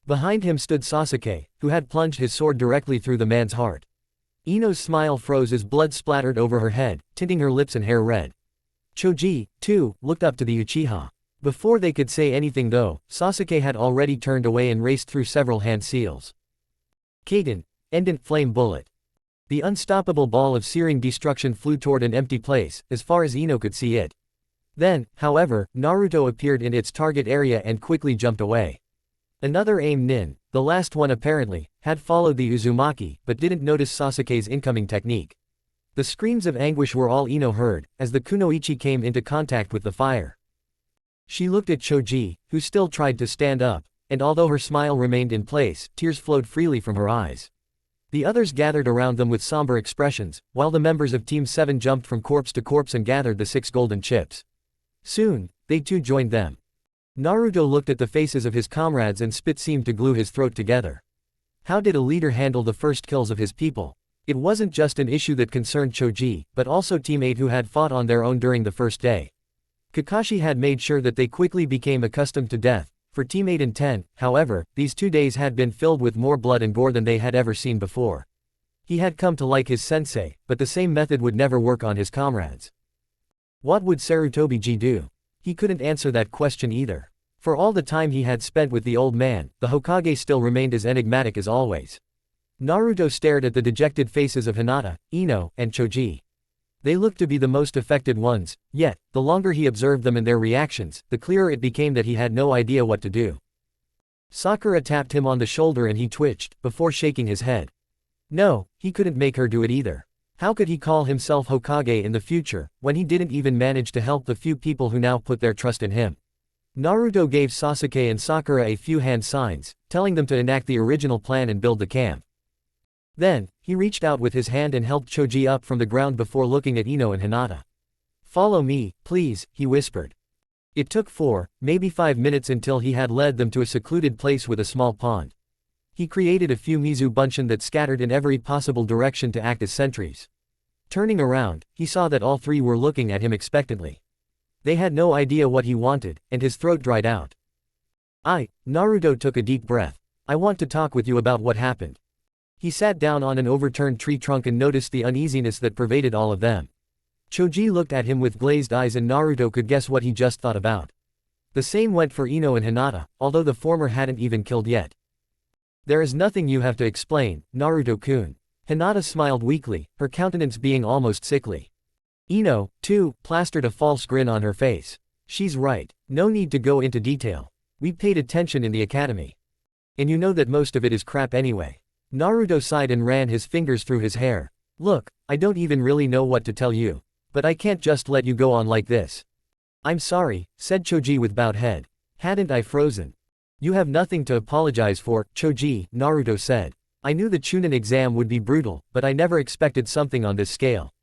[SPEAKER 1] Behind him stood Sasuke, who had plunged his sword directly through the man's heart. Ino's smile froze as blood splattered over her head, tinting her lips and hair red. Choji, too, looked up to the Uchiha. Before they could say anything though, Sasuke had already turned away and raced through several hand seals. Kaden, Endant Flame Bullet. The unstoppable ball of searing destruction flew toward an empty place, as far as Ino could see it. Then, however, Naruto appeared in its target area and quickly jumped away. Another aim nin, the last one apparently, had followed the Uzumaki, but didn't notice Sasuke's incoming technique. The screams of anguish were all Ino heard, as the kunoichi came into contact with the fire. She looked at Choji, who still tried to stand up, and although her smile remained in place, tears flowed freely from her eyes. The others gathered around them with somber expressions, while the members of Team 7 jumped from corpse to corpse and gathered the 6 golden chips. Soon, they too joined them. Naruto looked at the faces of his comrades and spit seemed to glue his throat together. How did a leader handle the first kills of his people? It wasn't just an issue that concerned Choji, but also Team 8 who had fought on their own during the first day. Kakashi had made sure that they quickly became accustomed to death, For teammate and 10, however, these 2 days had been filled with more blood and gore than they had ever seen before. He had come to like his sensei, but the same method would never work on his comrades. What would Sarutobiji do? He couldn't answer that question either. For all the time he had spent with the old man, the Hokage still remained as enigmatic as always. Naruto stared at the dejected faces of Hinata, Ino, and Choji. They looked to be the most affected ones, yet, the longer he observed them and their reactions, the clearer it became that he had no idea what to do. Sakura tapped him on the shoulder and he twitched, before shaking his head. No, he couldn't make her do it either. How could he call himself Hokage in the future, when he didn't even manage to help the few people who now put their trust in him? Naruto gave Sasuke and Sakura a few hand signs, telling them to enact the original plan and build the camp. Then, he reached out with his hand and helped Choji up from the ground before looking at Ino and Hinata. Follow me, please, he whispered. It took 4, maybe 5 minutes until he had led them to a secluded place with a small pond. He created a few Mizu Bunshin that scattered in every possible direction to act as sentries. Turning around, he saw that all 3 were looking at him expectantly. They had no idea what he wanted, and his throat dried out. Naruto took a deep breath. I want to talk with you about what happened. He sat down on an overturned tree trunk and noticed the uneasiness that pervaded all of them. Choji looked at him with glazed eyes and Naruto could guess what he just thought about. The same went for Ino and Hinata, although the former hadn't even killed yet. There is nothing you have to explain, Naruto-kun. Hinata smiled weakly, her countenance being almost sickly. Ino, too, plastered a false grin on her face. She's right. No need to go into detail. We paid attention in the academy. And you know that most of it is crap anyway. Naruto sighed and ran his fingers through his hair. Look, I don't even really know what to tell you. But I can't just let you go on like this. I'm sorry, said Choji with bowed head. Hadn't I frozen? You have nothing to apologize for, Choji, Naruto said. I knew the Chunin exam would be brutal, but I never expected something on this scale.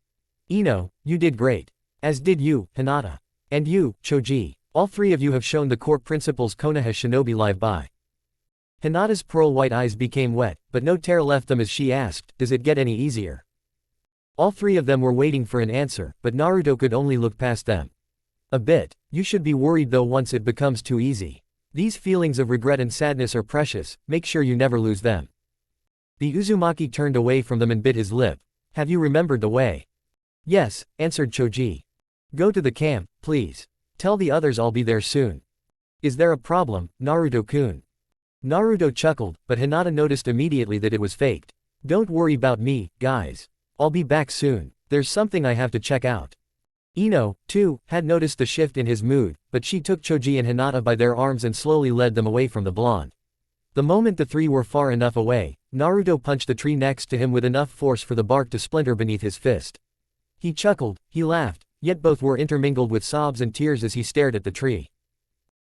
[SPEAKER 1] Ino, you did great. As did you, Hinata. And you, Choji. All 3 of you have shown the core principles Konoha Shinobi live by. Hinata's pearl-white eyes became wet, but no tear left them as she asked, does it get any easier? All 3 of them were waiting for an answer, but Naruto could only look past them. A bit. You should be worried though once it becomes too easy. These feelings of regret and sadness are precious, make sure you never lose them. The Uzumaki turned away from them and bit his lip. Have you remembered the way? Yes, answered Choji. Go to the camp, please. Tell the others I'll be there soon. Is there a problem, Naruto-kun? Naruto chuckled, but Hinata noticed immediately that it was faked. Don't worry about me, guys. I'll be back soon. There's something I have to check out. Ino, too, had noticed the shift in his mood, but she took Choji and Hinata by their arms and slowly led them away from the blonde. The moment the 3 were far enough away, Naruto punched the tree next to him with enough force for the bark to splinter beneath his fist. He chuckled, he laughed, yet both were intermingled with sobs and tears as he stared at the tree.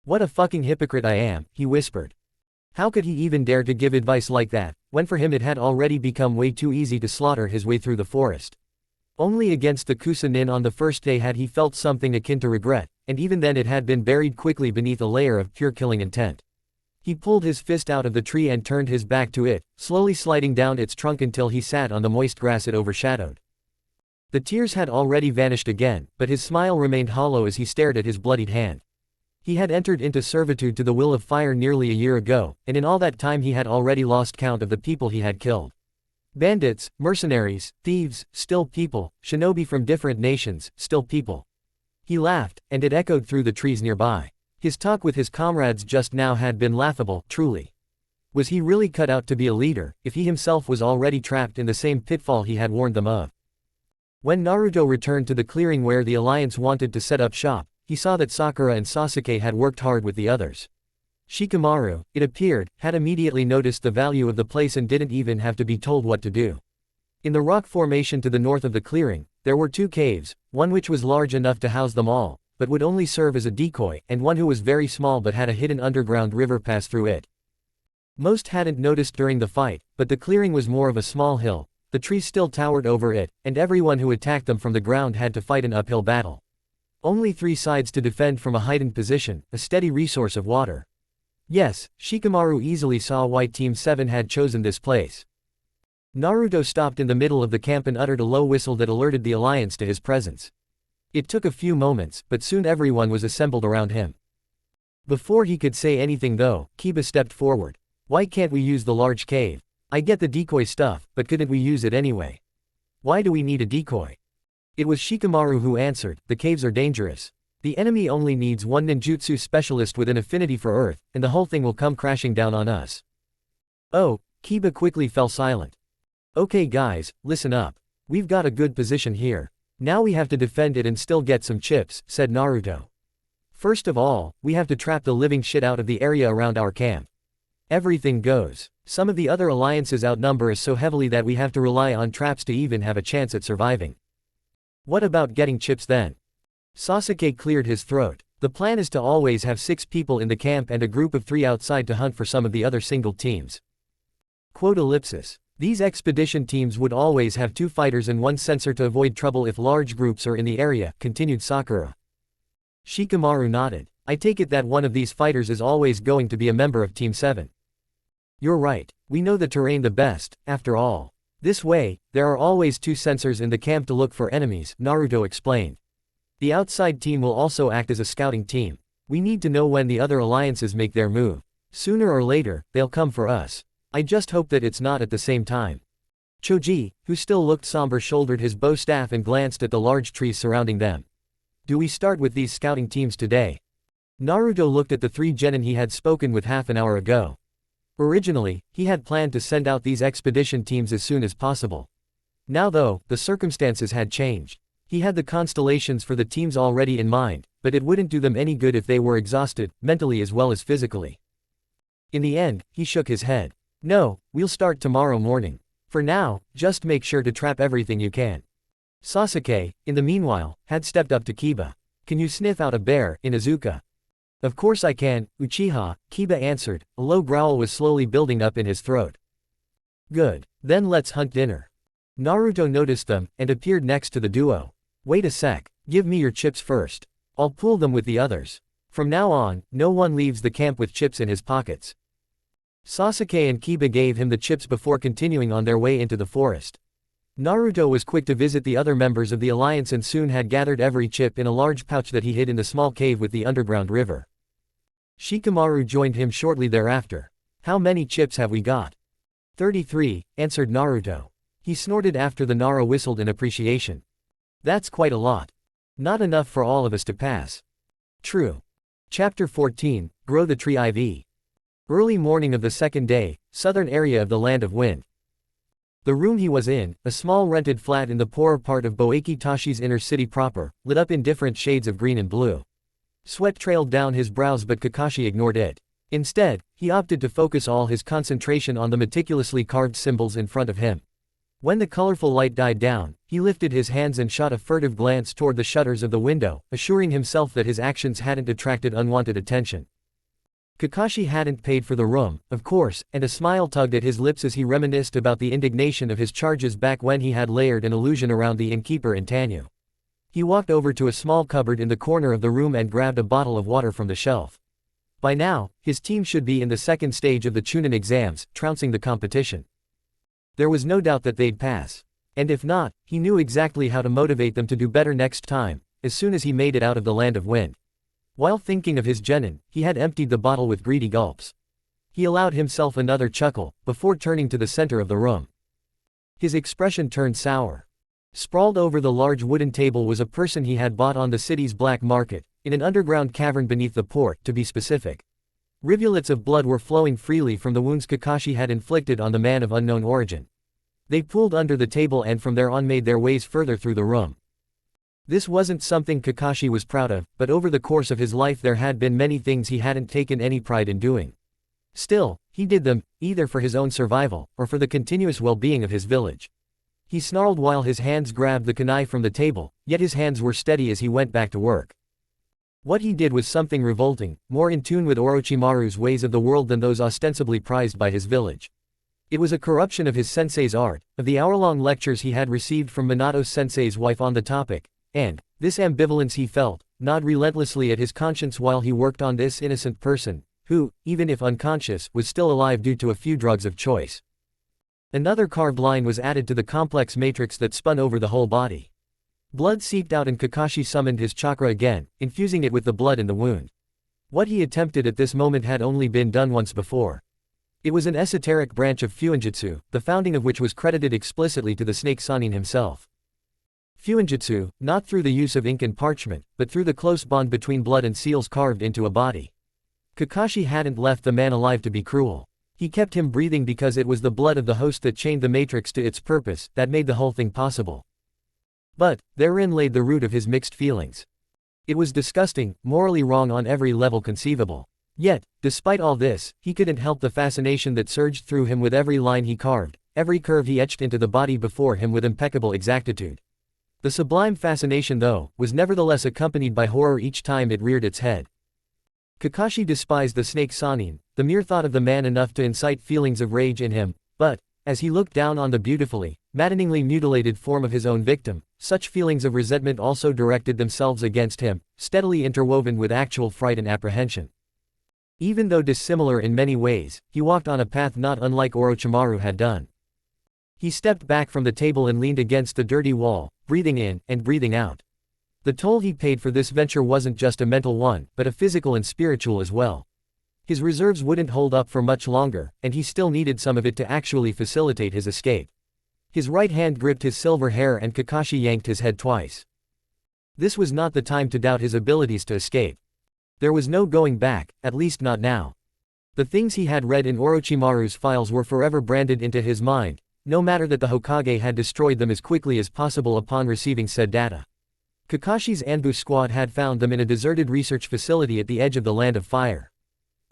[SPEAKER 1] What a fucking hypocrite I am, he whispered. How could he even dare to give advice like that, when for him it had already become way too easy to slaughter his way through the forest. Only against the Kusa-nin on the first day had he felt something akin to regret, and even then it had been buried quickly beneath a layer of pure killing intent. He pulled his fist out of the tree and turned his back to it, slowly sliding down its trunk until he sat on the moist grass it overshadowed. The tears had already vanished again, but his smile remained hollow as he stared at his bloodied hand. He had entered into servitude to the will of fire nearly a year ago, and in all that time he had already lost count of the people he had killed. Bandits, mercenaries, thieves, still people, shinobi from different nations, still people. He laughed, and it echoed through the trees nearby. His talk with his comrades just now had been laughable, truly. Was he really cut out to be a leader, if he himself was already trapped in the same pitfall he had warned them of? When Naruto returned to the clearing where the Alliance wanted to set up shop, he saw that Sakura and Sasuke had worked hard with the others. Shikamaru, it appeared, had immediately noticed the value of the place and didn't even have to be told what to do. In the rock formation to the north of the clearing, there were 2 caves, one which was large enough to house them all, but would only serve as a decoy, and one who was very small but had a hidden underground river pass through it. Most hadn't noticed during the fight, but the clearing was more of a small hill, the trees still towered over it, and everyone who attacked them from the ground had to fight an uphill battle. Only 3 sides to defend from a heightened position, a steady resource of water. Yes, Shikamaru easily saw why Team 7 had chosen this place. Naruto stopped in the middle of the camp and uttered a low whistle that alerted the Alliance to his presence. It took a few moments, but soon everyone was assembled around him. Before he could say anything though, Kiba stepped forward. Why can't we use the large cave? I get the decoy stuff, but couldn't we use it anyway? Why do we need a decoy? It was Shikamaru who answered, the caves are dangerous. The enemy only needs one ninjutsu specialist with an affinity for earth, and the whole thing will come crashing down on us. Oh, Kiba quickly fell silent. Okay guys, listen up. We've got a good position here. Now we have to defend it and still get some chips, said Naruto. First of all, we have to trap the living shit out of the area around our camp. Everything goes. Some of the other alliances outnumber us so heavily that we have to rely on traps to even have a chance at surviving. What about getting chips then? Sasuke cleared his throat. The plan is to always have 6 people in the camp and a group of 3 outside to hunt for some of the other single teams. Quote ellipsis. These expedition teams would always have 2 fighters and 1 sensor to avoid trouble if large groups are in the area, continued Sakura. Shikamaru nodded. I take it that one of these fighters is always going to be a member of Team 7. You're right. We know the terrain the best, after all. This way, there are always 2 sensors in the camp to look for enemies, Naruto explained. The outside team will also act as a scouting team. We need to know when the other alliances make their move. Sooner or later, they'll come for us. I just hope that it's not at the same time. Choji, who still looked somber, shouldered his bow staff and glanced at the large trees surrounding them. Do we start with these scouting teams today? Naruto looked at the 3 genin he had spoken with half an hour ago. Originally, he had planned to send out these expedition teams as soon as possible. Now though, the circumstances had changed. He had the constellations for the teams already in mind, but it wouldn't do them any good if they were exhausted, mentally as well as physically. In the end, he shook his head. No, we'll start tomorrow morning. For now, just make sure to trap everything you can. Sasuke, in the meanwhile, had stepped up to Kiba. Can you sniff out a bear, Inuzuka? Of course I can, Uchiha, Kiba answered. A low growl was slowly building up in his throat. Good. Then let's hunt dinner. Naruto noticed them, and appeared next to the duo. Wait a sec. Give me your chips first. I'll pool them with the others. From now on, no one leaves the camp with chips in his pockets. Sasuke and Kiba gave him the chips before continuing on their way into the forest. Naruto was quick to visit the other members of the alliance and soon had gathered every chip in a large pouch that he hid in the small cave with the underground river. Shikamaru joined him shortly thereafter. How many chips have we got? 33, answered Naruto. He snorted after the Nara whistled in appreciation. That's quite a lot. Not enough for all of us to pass. True. Chapter 14, Grow the Tree IV. Early morning of the second day, southern area of the Land of Wind. The room he was in, a small rented flat in the poorer part of Boikitashi's inner city proper, lit up in different shades of green and blue. Sweat trailed down his brows but Kakashi ignored it. Instead, he opted to focus all his concentration on the meticulously carved symbols in front of him. When the colorful light died down, he lifted his hands and shot a furtive glance toward the shutters of the window, assuring himself that his actions hadn't attracted unwanted attention. Kakashi hadn't paid for the room, of course, and a smile tugged at his lips as he reminisced about the indignation of his charges back when he had layered an illusion around the innkeeper in Tanyu. He walked over to a small cupboard in the corner of the room and grabbed a bottle of water from the shelf. By now, his team should be in the second stage of the Chunin exams, trouncing the competition. There was no doubt that they'd pass. And if not, he knew exactly how to motivate them to do better next time, as soon as he made it out of the Land of Wind. While thinking of his genin, he had emptied the bottle with greedy gulps. He allowed himself another chuckle, before turning to the center of the room. His expression turned sour. Sprawled over the large wooden table was a person he had bought on the city's black market, in an underground cavern beneath the port, to be specific. Rivulets of blood were flowing freely from the wounds Kakashi had inflicted on the man of unknown origin. They pooled under the table and from there on made their ways further through the room. This wasn't something Kakashi was proud of, but over the course of his life there had been many things he hadn't taken any pride in doing. Still, he did them, either for his own survival, or for the continuous well-being of his village. He snarled while his hands grabbed the kunai from the table, yet his hands were steady as he went back to work. What he did was something revolting, more in tune with Orochimaru's ways of the world than those ostensibly prized by his village. It was a corruption of his sensei's art, of the hour-long lectures he had received from Minato's sensei's wife on the topic, and this ambivalence he felt, gnawed relentlessly at his conscience while he worked on this innocent person, who, even if unconscious, was still alive due to a few drugs of choice. Another carved line was added to the complex matrix that spun over the whole body. Blood seeped out and Kakashi summoned his chakra again, infusing it with the blood in the wound. What he attempted at this moment had only been done once before. It was an esoteric branch of Fuinjutsu, the founding of which was credited explicitly to the snake Sannin himself. Fuinjutsu, not through the use of ink and parchment, but through the close bond between blood and seals carved into a body. Kakashi hadn't left the man alive to be cruel. He kept him breathing because it was the blood of the host that chained the matrix to its purpose, that made the whole thing possible. But, therein laid the root of his mixed feelings. It was disgusting, morally wrong on every level conceivable. Yet, despite all this, he couldn't help the fascination that surged through him with every line he carved, every curve he etched into the body before him with impeccable exactitude. The sublime fascination, though, was nevertheless accompanied by horror each time it reared its head. Kakashi despised the snake Sannin, the mere thought of the man enough to incite feelings of rage in him, but, as he looked down on the beautifully, maddeningly mutilated form of his own victim, such feelings of resentment also directed themselves against him, steadily interwoven with actual fright and apprehension. Even though dissimilar in many ways, he walked on a path not unlike Orochimaru had done. He stepped back from the table and leaned against the dirty wall, breathing in and breathing out. The toll he paid for this venture wasn't just a mental one, but a physical and spiritual as well. His reserves wouldn't hold up for much longer, and he still needed some of it to actually facilitate his escape. His right hand gripped his silver hair and Kakashi yanked his head twice. This was not the time to doubt his abilities to escape. There was no going back, at least not now. The things he had read in Orochimaru's files were forever branded into his mind, no matter that the Hokage had destroyed them as quickly as possible upon receiving said data. Kakashi's Anbu squad had found them in a deserted research facility at the edge of the Land of Fire.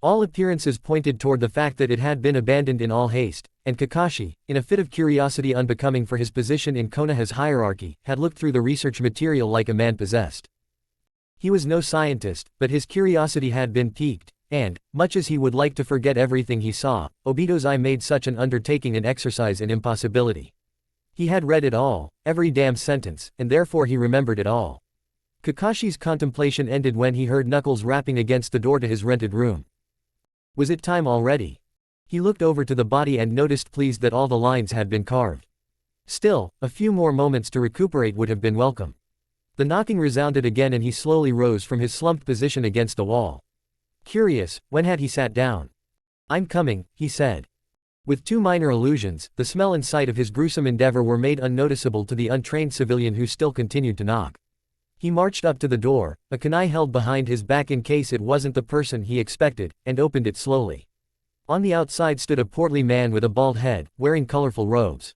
[SPEAKER 1] All appearances pointed toward the fact that it had been abandoned in all haste, and Kakashi, in a fit of curiosity unbecoming for his position in Konoha's hierarchy, had looked through the research material like a man possessed. He was no scientist, but his curiosity had been piqued, and, much as he would like to forget everything he saw, Obito's eye made such an undertaking an exercise in impossibility. He had read it all, every damn sentence, and therefore he remembered it all. Kakashi's contemplation ended when he heard Knuckles rapping against the door to his rented room. Was it time already? He looked over to the body and noticed pleased that all the lines had been carved. Still, a few more moments to recuperate would have been welcome. The knocking resounded again and he slowly rose from his slumped position against the wall. Curious, when had he sat down? "I'm coming," he said. With two minor allusions, the smell and sight of his gruesome endeavor were made unnoticeable to the untrained civilian who still continued to knock. He marched up to the door, a kunai held behind his back in case it wasn't the person he expected, and opened it slowly. On the outside stood a portly man with a bald head, wearing colorful robes.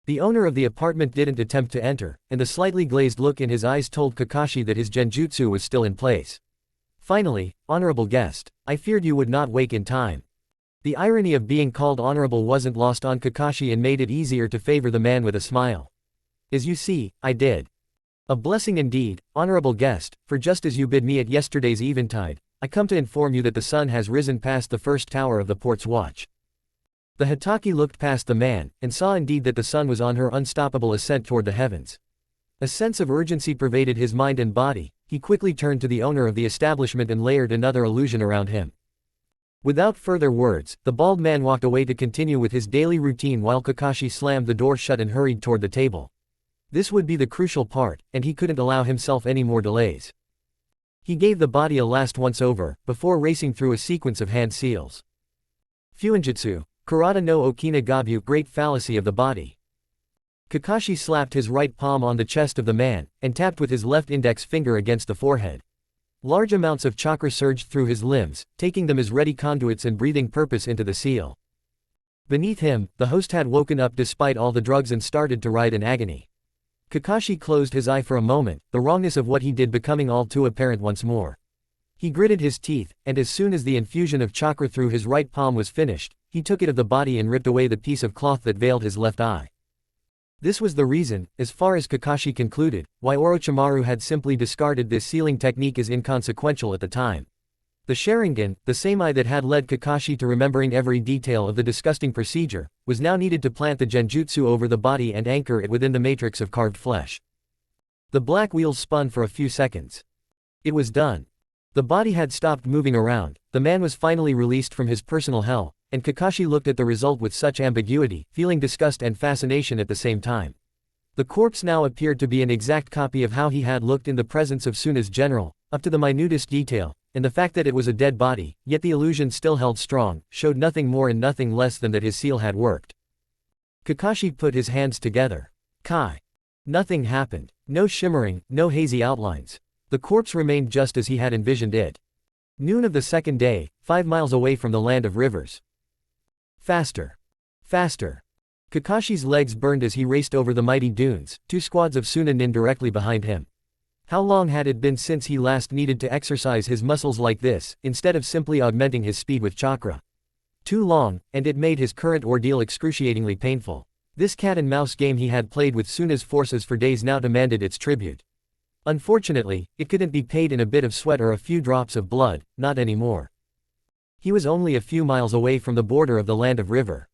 [SPEAKER 1] The owner of the apartment didn't attempt to enter, and the slightly glazed look in his eyes told Kakashi that his genjutsu was still in place. "Finally, honorable guest, I feared you would not wake in time." The irony of being called honorable wasn't lost on Kakashi and made it easier to favor the man with a smile. "As you see, I did. A blessing indeed, honorable guest, for just as you bid me at yesterday's eventide, I come to inform you that the sun has risen past the first tower of the port's watch." The Hitaki looked past the man, and saw indeed that the sun was on her unstoppable ascent toward the heavens. A sense of urgency pervaded his mind and body. He quickly turned to the owner of the establishment and layered another illusion around him. Without further words, the bald man walked away to continue with his daily routine while Kakashi slammed the door shut and hurried toward the table. This would be the crucial part, and he couldn't allow himself any more delays. He gave the body a last once-over, before racing through a sequence of hand seals. Fuinjutsu, Karada no Okina Gabu, great fallacy of the body. Kakashi slapped his right palm on the chest of the man, and tapped with his left index finger against the forehead. Large amounts of chakra surged through his limbs, taking them as ready conduits and breathing purpose into the seal. Beneath him, the host had woken up despite all the drugs and started to writhe in agony. Kakashi closed his eye for a moment, the wrongness of what he did becoming all too apparent once more. He gritted his teeth, and as soon as the infusion of chakra through his right palm was finished, he took it of the body and ripped away the piece of cloth that veiled his left eye. This was the reason, as far as Kakashi concluded, why Orochimaru had simply discarded this sealing technique as inconsequential at the time. The Sharingan, the same eye that had led Kakashi to remembering every detail of the disgusting procedure, was now needed to plant the genjutsu over the body and anchor it within the matrix of carved flesh. The black wheels spun for a few seconds. It was done. The body had stopped moving around, the man was finally released from his personal hell, and Kakashi looked at the result with such ambiguity, feeling disgust and fascination at the same time. The corpse now appeared to be an exact copy of how he had looked in the presence of Suna's general, up to the minutest detail, and the fact that it was a dead body, yet the illusion still held strong, showed nothing more and nothing less than that his seal had worked. Kakashi put his hands together. Kai. Nothing happened. No shimmering, no hazy outlines. The corpse remained just as he had envisioned it. Noon of the second day, 5 miles away from the land of rivers. Faster. Faster. Kakashi's legs burned as he raced over the mighty dunes, 2 squads of Sunanin directly behind him. How long had it been since he last needed to exercise his muscles like this, instead of simply augmenting his speed with chakra? Too long, and it made his current ordeal excruciatingly painful. This cat-and-mouse game he had played with Suna's forces for days now demanded its tribute. Unfortunately, it couldn't be paid in a bit of sweat or a few drops of blood, not anymore. He was only a few miles away from the border of the land of river.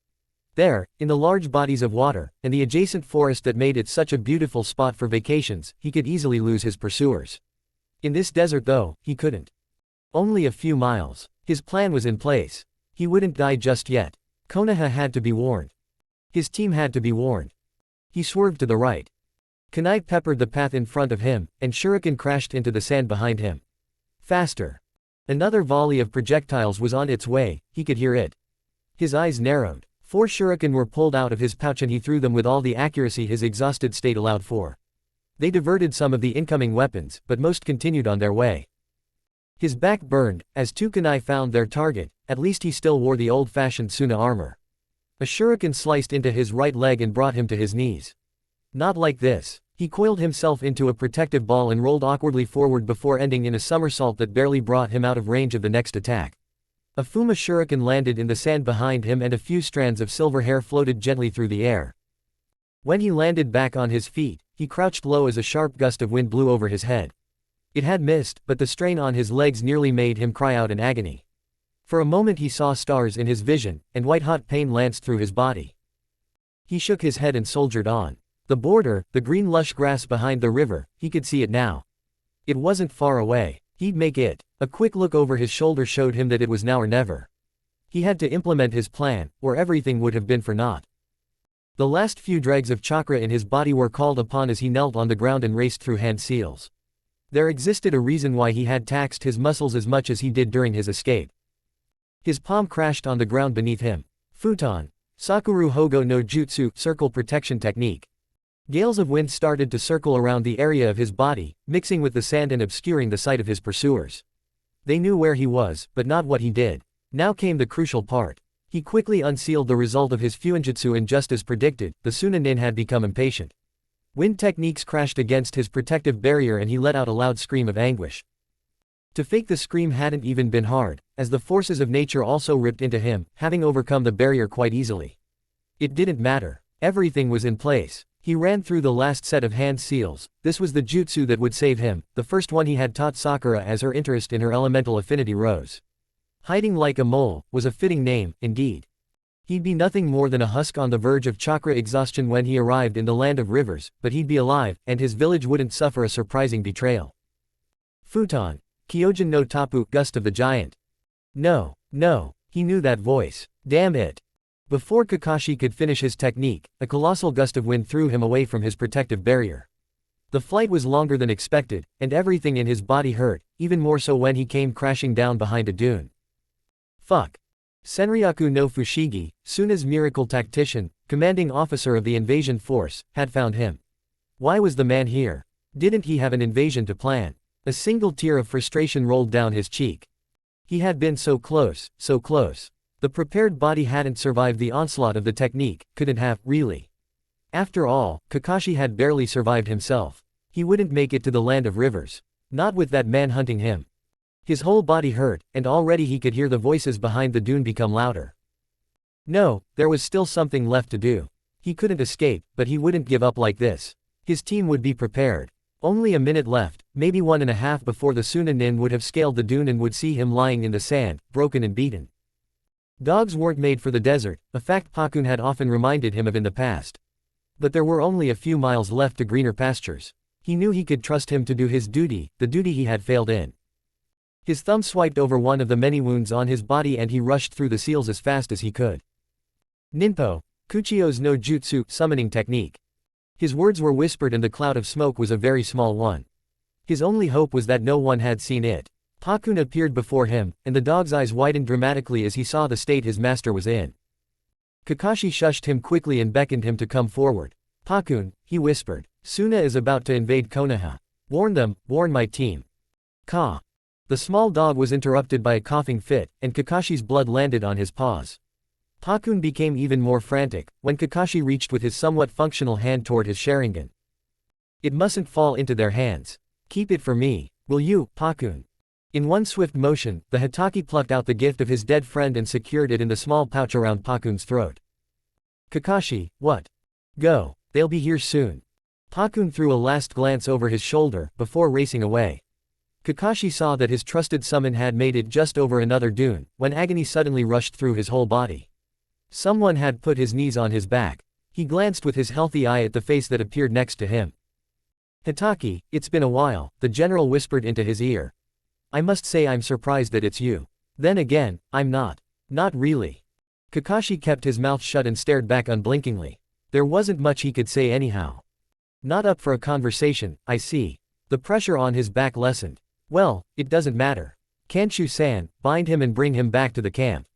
[SPEAKER 1] There, in the large bodies of water, and the adjacent forest that made it such a beautiful spot for vacations, he could easily lose his pursuers. In this desert though, he couldn't. Only a few miles. His plan was in place. He wouldn't die just yet. Konoha had to be warned. His team had to be warned. He swerved to the right. Kunai peppered the path in front of him, and shuriken crashed into the sand behind him. Faster. Another volley of projectiles was on its way, he could hear it. His eyes narrowed. 4 shuriken were pulled out of his pouch and he threw them with all the accuracy his exhausted state allowed for. They diverted some of the incoming weapons, but most continued on their way. His back burned, as 2 kunai found their target. At least he still wore the old-fashioned Suna armor. A shuriken sliced into his right leg and brought him to his knees. Not like this. He coiled himself into a protective ball and rolled awkwardly forward before ending in a somersault that barely brought him out of range of the next attack. A Fuma shuriken landed in the sand behind him and a few strands of silver hair floated gently through the air. When he landed back on his feet, he crouched low as a sharp gust of wind blew over his head. It had missed, but the strain on his legs nearly made him cry out in agony. For a moment he saw stars in his vision, and white-hot pain lanced through his body. He shook his head and soldiered on. The border, the green lush grass behind the river, he could see it now. It wasn't far away. He'd make it. A quick look over his shoulder showed him that it was now or never. He had to implement his plan, or everything would have been for naught. The last few dregs of chakra in his body were called upon as he knelt on the ground and raced through hand seals. There existed a reason why he had taxed his muscles as much as he did during his escape. His palm crashed on the ground beneath him. Futon. Sakuru Hogo no Jutsu, circle protection technique. Gales of wind started to circle around the area of his body, mixing with the sand and obscuring the sight of his pursuers. They knew where he was, but not what he did. Now came the crucial part. He quickly unsealed the result of his fuinjutsu and just as predicted, the Sunanin had become impatient. Wind techniques crashed against his protective barrier and he let out a loud scream of anguish. To fake the scream hadn't even been hard, as the forces of nature also ripped into him, having overcome the barrier quite easily. It didn't matter. Everything was in place. He ran through the last set of hand seals. This was the jutsu that would save him, the first one he had taught Sakura as her interest in her elemental affinity rose. Hiding like a mole was a fitting name, indeed. He'd be nothing more than a husk on the verge of chakra exhaustion when he arrived in the land of rivers, but he'd be alive, and his village wouldn't suffer a surprising betrayal. Futon. Kyojin no Tapu, gust of the giant. No, no, he knew that voice. Damn it. Before Kakashi could finish his technique, a colossal gust of wind threw him away from his protective barrier. The flight was longer than expected, and everything in his body hurt, even more so when he came crashing down behind a dune. Fuck. Senryaku no Fushigi, Suna's miracle tactician, commanding officer of the invasion force, had found him. Why was the man here? Didn't he have an invasion to plan? A single tear of frustration rolled down his cheek. He had been so close, so close. The prepared body hadn't survived the onslaught of the technique, couldn't have, really. After all, Kakashi had barely survived himself. He wouldn't make it to the land of rivers. Not with that man hunting him. His whole body hurt, and already he could hear the voices behind the dune become louder. No, there was still something left to do. He couldn't escape, but he wouldn't give up like this. His team would be prepared. Only a minute left, maybe 1.5 before the Sunanin would have scaled the dune and would see him lying in the sand, broken and beaten. Dogs weren't made for the desert, a fact Pakun had often reminded him of in the past. But there were only a few miles left to greener pastures. He knew he could trust him to do his duty, the duty he had failed in. His thumb swiped over one of the many wounds on his body and he rushed through the seals as fast as he could. Ninpo, Kuchio's no jutsu, summoning technique. His words were whispered and the cloud of smoke was a very small one. His only hope was that no one had seen it. Pakun appeared before him, and the dog's eyes widened dramatically as he saw the state his master was in. Kakashi shushed him quickly and beckoned him to come forward. Pakun, he whispered. Suna is about to invade Konoha. Warn them, warn my team. Ka. The small dog was interrupted by a coughing fit, and Kakashi's blood landed on his paws. Pakun became even more frantic, when Kakashi reached with his somewhat functional hand toward his Sharingan. It mustn't fall into their hands. Keep it for me, will you, Pakun? In one swift motion, the Hitaki plucked out the gift of his dead friend and secured it in the small pouch around Pakun's throat. Kakashi, what? Go, they'll be here soon. Pakun threw a last glance over his shoulder, before racing away. Kakashi saw that his trusted summon had made it just over another dune, when agony suddenly rushed through his whole body. Someone had put his knees on his back. He glanced with his healthy eye at the face that appeared next to him. Hitaki, it's been a while, the general whispered into his ear. I must say I'm surprised that it's you. Then again, I'm not. Not really. Kakashi kept his mouth shut and stared back unblinkingly. There wasn't much he could say anyhow. Not up for a conversation, I see. The pressure on his back lessened. Well, it doesn't matter. Kanshu-san, bind him and bring him back to the camp.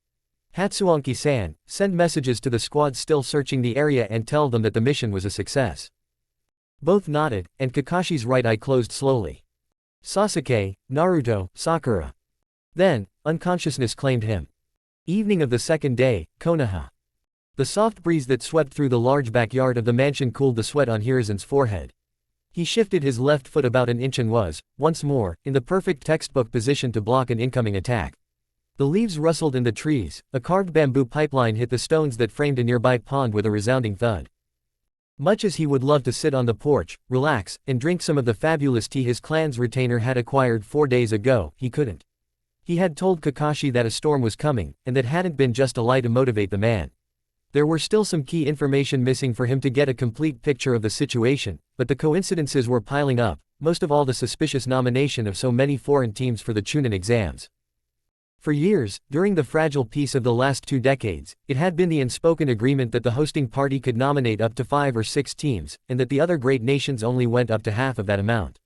[SPEAKER 1] Hatsuanki-san, send messages to the squad still searching the area and tell them that the mission was a success. Both nodded, and Kakashi's right eye closed slowly. Sasuke, Naruto, Sakura. Then, unconsciousness claimed him. Evening of the second day, Konoha. The soft breeze that swept through the large backyard of the mansion cooled the sweat on Hiruzen's forehead. He shifted his left foot about an inch and was, once more, in the perfect textbook position to block an incoming attack. The leaves rustled in the trees, a carved bamboo pipeline hit the stones that framed a nearby pond with a resounding thud. Much as he would love to sit on the porch, relax, and drink some of the fabulous tea his clan's retainer had acquired 4 days ago, he couldn't. He had told Kakashi that a storm was coming, and that hadn't been just a lie to motivate the man. There were still some key information missing for him to get a complete picture of the situation, but the coincidences were piling up, most of all the suspicious nomination of so many foreign teams for the Chunin exams. For years, during the fragile peace of the last 2 decades, it had been the unspoken agreement that the hosting party could nominate up to 5 or 6 teams, and that the other great nations only went up to half of that amount.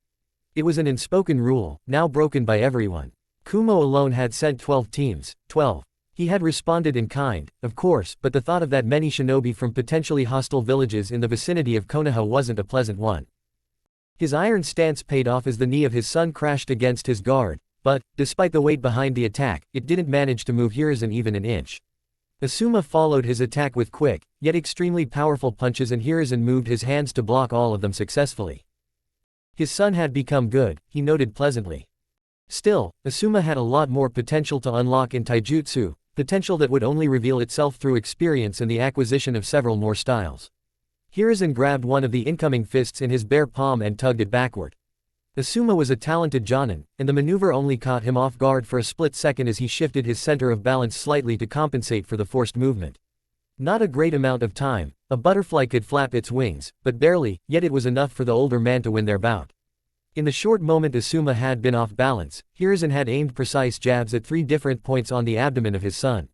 [SPEAKER 1] It was an unspoken rule, now broken by everyone. Kumo alone had sent 12 teams, 12. He had responded in kind, of course, but the thought of that many shinobi from potentially hostile villages in the vicinity of Konoha wasn't a pleasant one. His iron stance paid off as the knee of his son crashed against his guard. But, despite the weight behind the attack, it didn't manage to move Hiruzen even an inch. Asuma followed his attack with quick, yet extremely powerful punches and Hiruzen moved his hands to block all of them successfully. His son had become good, he noted pleasantly. Still, Asuma had a lot more potential to unlock in taijutsu, potential that would only reveal itself through experience and the acquisition of several more styles. Hiruzen grabbed one of the incoming fists in his bare palm and tugged it backward. Asuma was a talented jonin, and the maneuver only caught him off guard for a split second as he shifted his center of balance slightly to compensate for the forced movement. Not a great amount of time, a butterfly could flap its wings, but barely, yet it was enough for the older man to win their bout. In the short moment Asuma had been off balance, Hiruzen had aimed precise jabs at 3 different points on the abdomen of his son.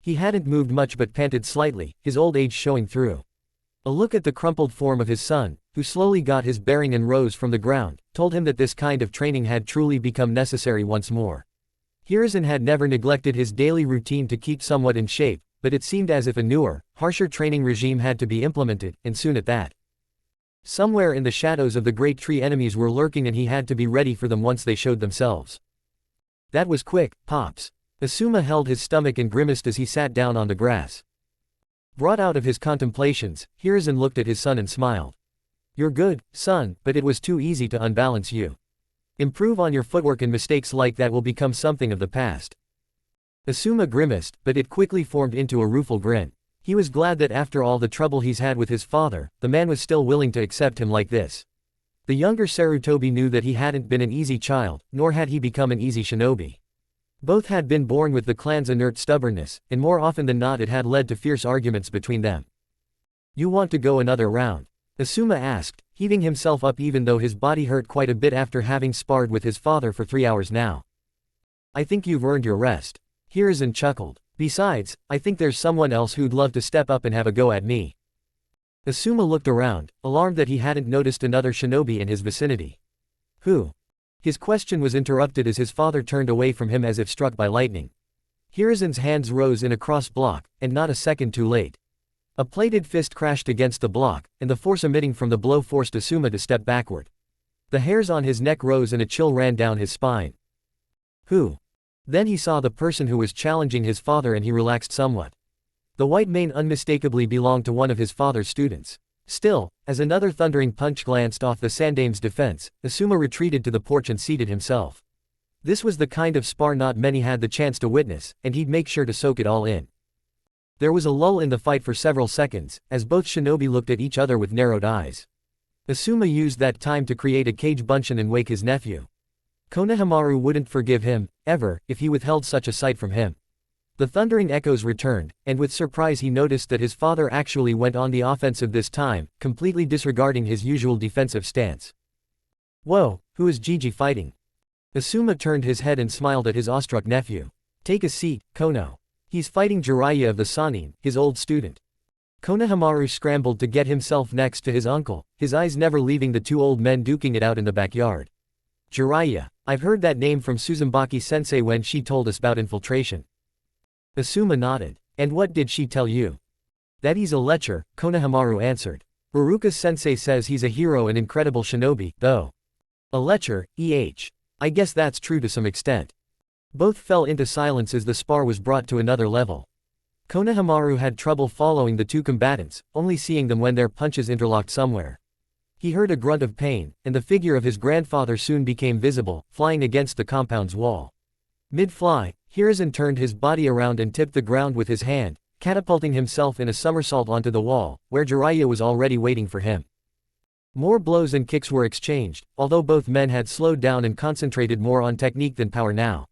[SPEAKER 1] He hadn't moved much but panted slightly, his old age showing through. A look at the crumpled form of his son, who slowly got his bearing and rose from the ground, told him that this kind of training had truly become necessary once more. Hiruzen had never neglected his daily routine to keep somewhat in shape, but it seemed as if a newer, harsher training regime had to be implemented, and soon at that. Somewhere in the shadows of the great tree enemies were lurking and he had to be ready for them once they showed themselves. That was quick, Pops. Asuma held his stomach and grimaced as he sat down on the grass. Brought out of his contemplations, Hiruzen looked at his son and smiled. You're good, son, but it was too easy to unbalance you. Improve on your footwork and mistakes like that will become something of the past. Asuma grimaced, but it quickly formed into a rueful grin. He was glad that after all the trouble he's had with his father, the man was still willing to accept him like this. The younger Sarutobi knew that he hadn't been an easy child, nor had he become an easy shinobi. Both had been born with the clan's inert stubbornness, and more often than not it had led to fierce arguments between them. You want to go another round? Asuma asked, heaving himself up even though his body hurt quite a bit after having sparred with his father for 3 hours now. I think you've earned your rest. Hiruzen chuckled. Besides, I think there's someone else who'd love to step up and have a go at me. Asuma looked around, alarmed that he hadn't noticed another shinobi in his vicinity. Who? His question was interrupted as his father turned away from him as if struck by lightning. Hiruzen's hands rose in a cross block, and not a second too late. A plated fist crashed against the block, and the force emitting from the blow forced Asuma to step backward. The hairs on his neck rose and a chill ran down his spine. Who? Then he saw the person who was challenging his father and he relaxed somewhat. The white mane unmistakably belonged to one of his father's students. Still, as another thundering punch glanced off the Sandame's defense, Asuma retreated to the porch and seated himself. This was the kind of spar not many had the chance to witness, and he'd make sure to soak it all in. There was a lull in the fight for several seconds, as both shinobi looked at each other with narrowed eyes. Asuma used that time to create a cage bunshin and wake his nephew. Konohamaru wouldn't forgive him, ever, if he withheld such a sight from him. The thundering echoes returned, and with surprise he noticed that his father actually went on the offensive this time, completely disregarding his usual defensive stance. Whoa, who is Gigi fighting? Asuma turned his head and smiled at his awestruck nephew. Take a seat, Kono. He's fighting Jiraiya of the Sannin, his old student. Konohamaru scrambled to get himself next to his uncle, his eyes never leaving the two old men duking it out in the backyard. Jiraiya. I've heard that name from Suzumaki-sensei when she told us about infiltration. Asuma nodded. And what did she tell you? That he's a lecher, Konohamaru answered. Baruka-sensei says he's a hero and incredible shinobi, though. A lecher, I guess that's true to some extent. Both fell into silence as the spar was brought to another level. Konohamaru had trouble following the two combatants, only seeing them when their punches interlocked somewhere. He heard a grunt of pain, and the figure of his grandfather soon became visible, flying against the compound's wall. Mid-fly, Hiruzen turned his body around and tipped the ground with his hand, catapulting himself in a somersault onto the wall, where Jiraiya was already waiting for him. More blows and kicks were exchanged, although both men had slowed down and concentrated more on technique than power now.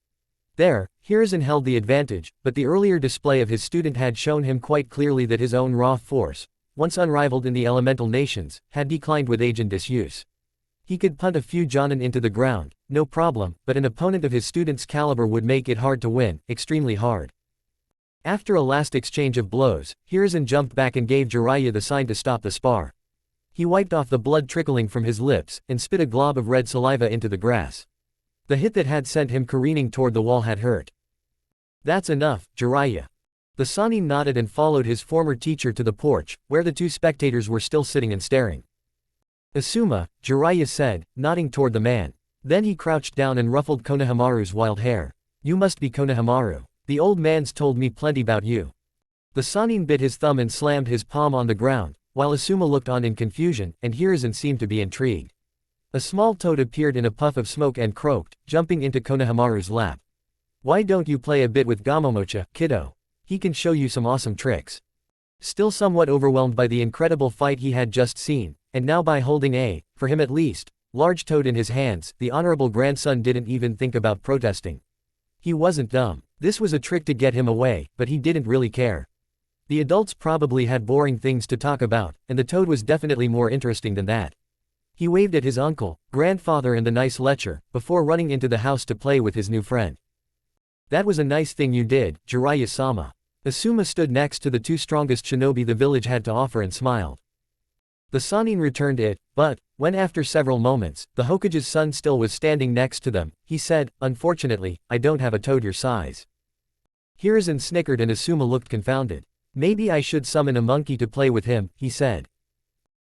[SPEAKER 1] There, Hiruzen held the advantage, but the earlier display of his student had shown him quite clearly that his own raw force, once unrivaled in the elemental nations, had declined with age and disuse. He could punt a few jonin into the ground, no problem, but an opponent of his student's caliber would make it hard to win, extremely hard. After a last exchange of blows, Hiruzen jumped back and gave Jiraiya the sign to stop the spar. He wiped off the blood trickling from his lips, and spit a glob of red saliva into the grass. The hit that had sent him careening toward the wall had hurt. That's enough, Jiraiya. The Sannin nodded and followed his former teacher to the porch, where the two spectators were still sitting and staring. Asuma, Jiraiya said, nodding toward the man. Then he crouched down and ruffled Konohamaru's wild hair. You must be Konohamaru. The old man's told me plenty about you. The Sannin bit his thumb and slammed his palm on the ground, while Asuma looked on in confusion, and Hiruzen seemed to be intrigued. A small toad appeared in a puff of smoke and croaked, jumping into Konohamaru's lap. Why don't you play a bit with Gamomocha, kiddo? He can show you some awesome tricks. Still somewhat overwhelmed by the incredible fight he had just seen, and now by holding a, for him at least, large toad in his hands, the honorable grandson didn't even think about protesting. He wasn't dumb. This was a trick to get him away, but he didn't really care. The adults probably had boring things to talk about, and the toad was definitely more interesting than that. He waved at his uncle, grandfather and the nice lecher, before running into the house to play with his new friend. That was a nice thing you did, Jiraiya-sama. Asuma stood next to the two strongest shinobi the village had to offer and smiled. The Sannin returned it, but, when after several moments, the Hokage's son still was standing next to them, he said, unfortunately, I don't have a toad your size. Hiruzen snickered and Asuma looked confounded. Maybe I should summon a monkey to play with him, he said.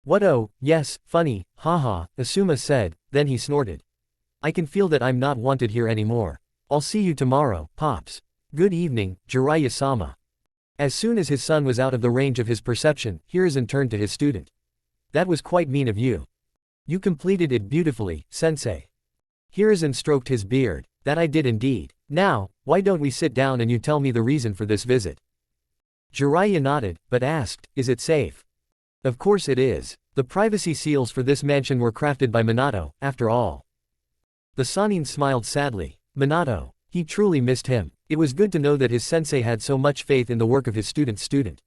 [SPEAKER 1] What oh, yes, funny, haha, Asuma said, then he snorted. I can feel that I'm not wanted here anymore. I'll see you tomorrow, Pops. Good evening, Jiraiya-sama. As soon as his son was out of the range of his perception, Hiruzen turned to his student. That was quite mean of you. You completed it beautifully, sensei. Hiruzen stroked his beard. That I did indeed. Now, why don't we sit down and you tell me the reason for this visit? Jiraiya nodded, but asked, is it safe? Of course it is. The privacy seals for this mansion were crafted by Minato, after all. The Sannin smiled sadly. Minato. He truly missed him. It was good to know that his sensei had so much faith in the work of his student's student.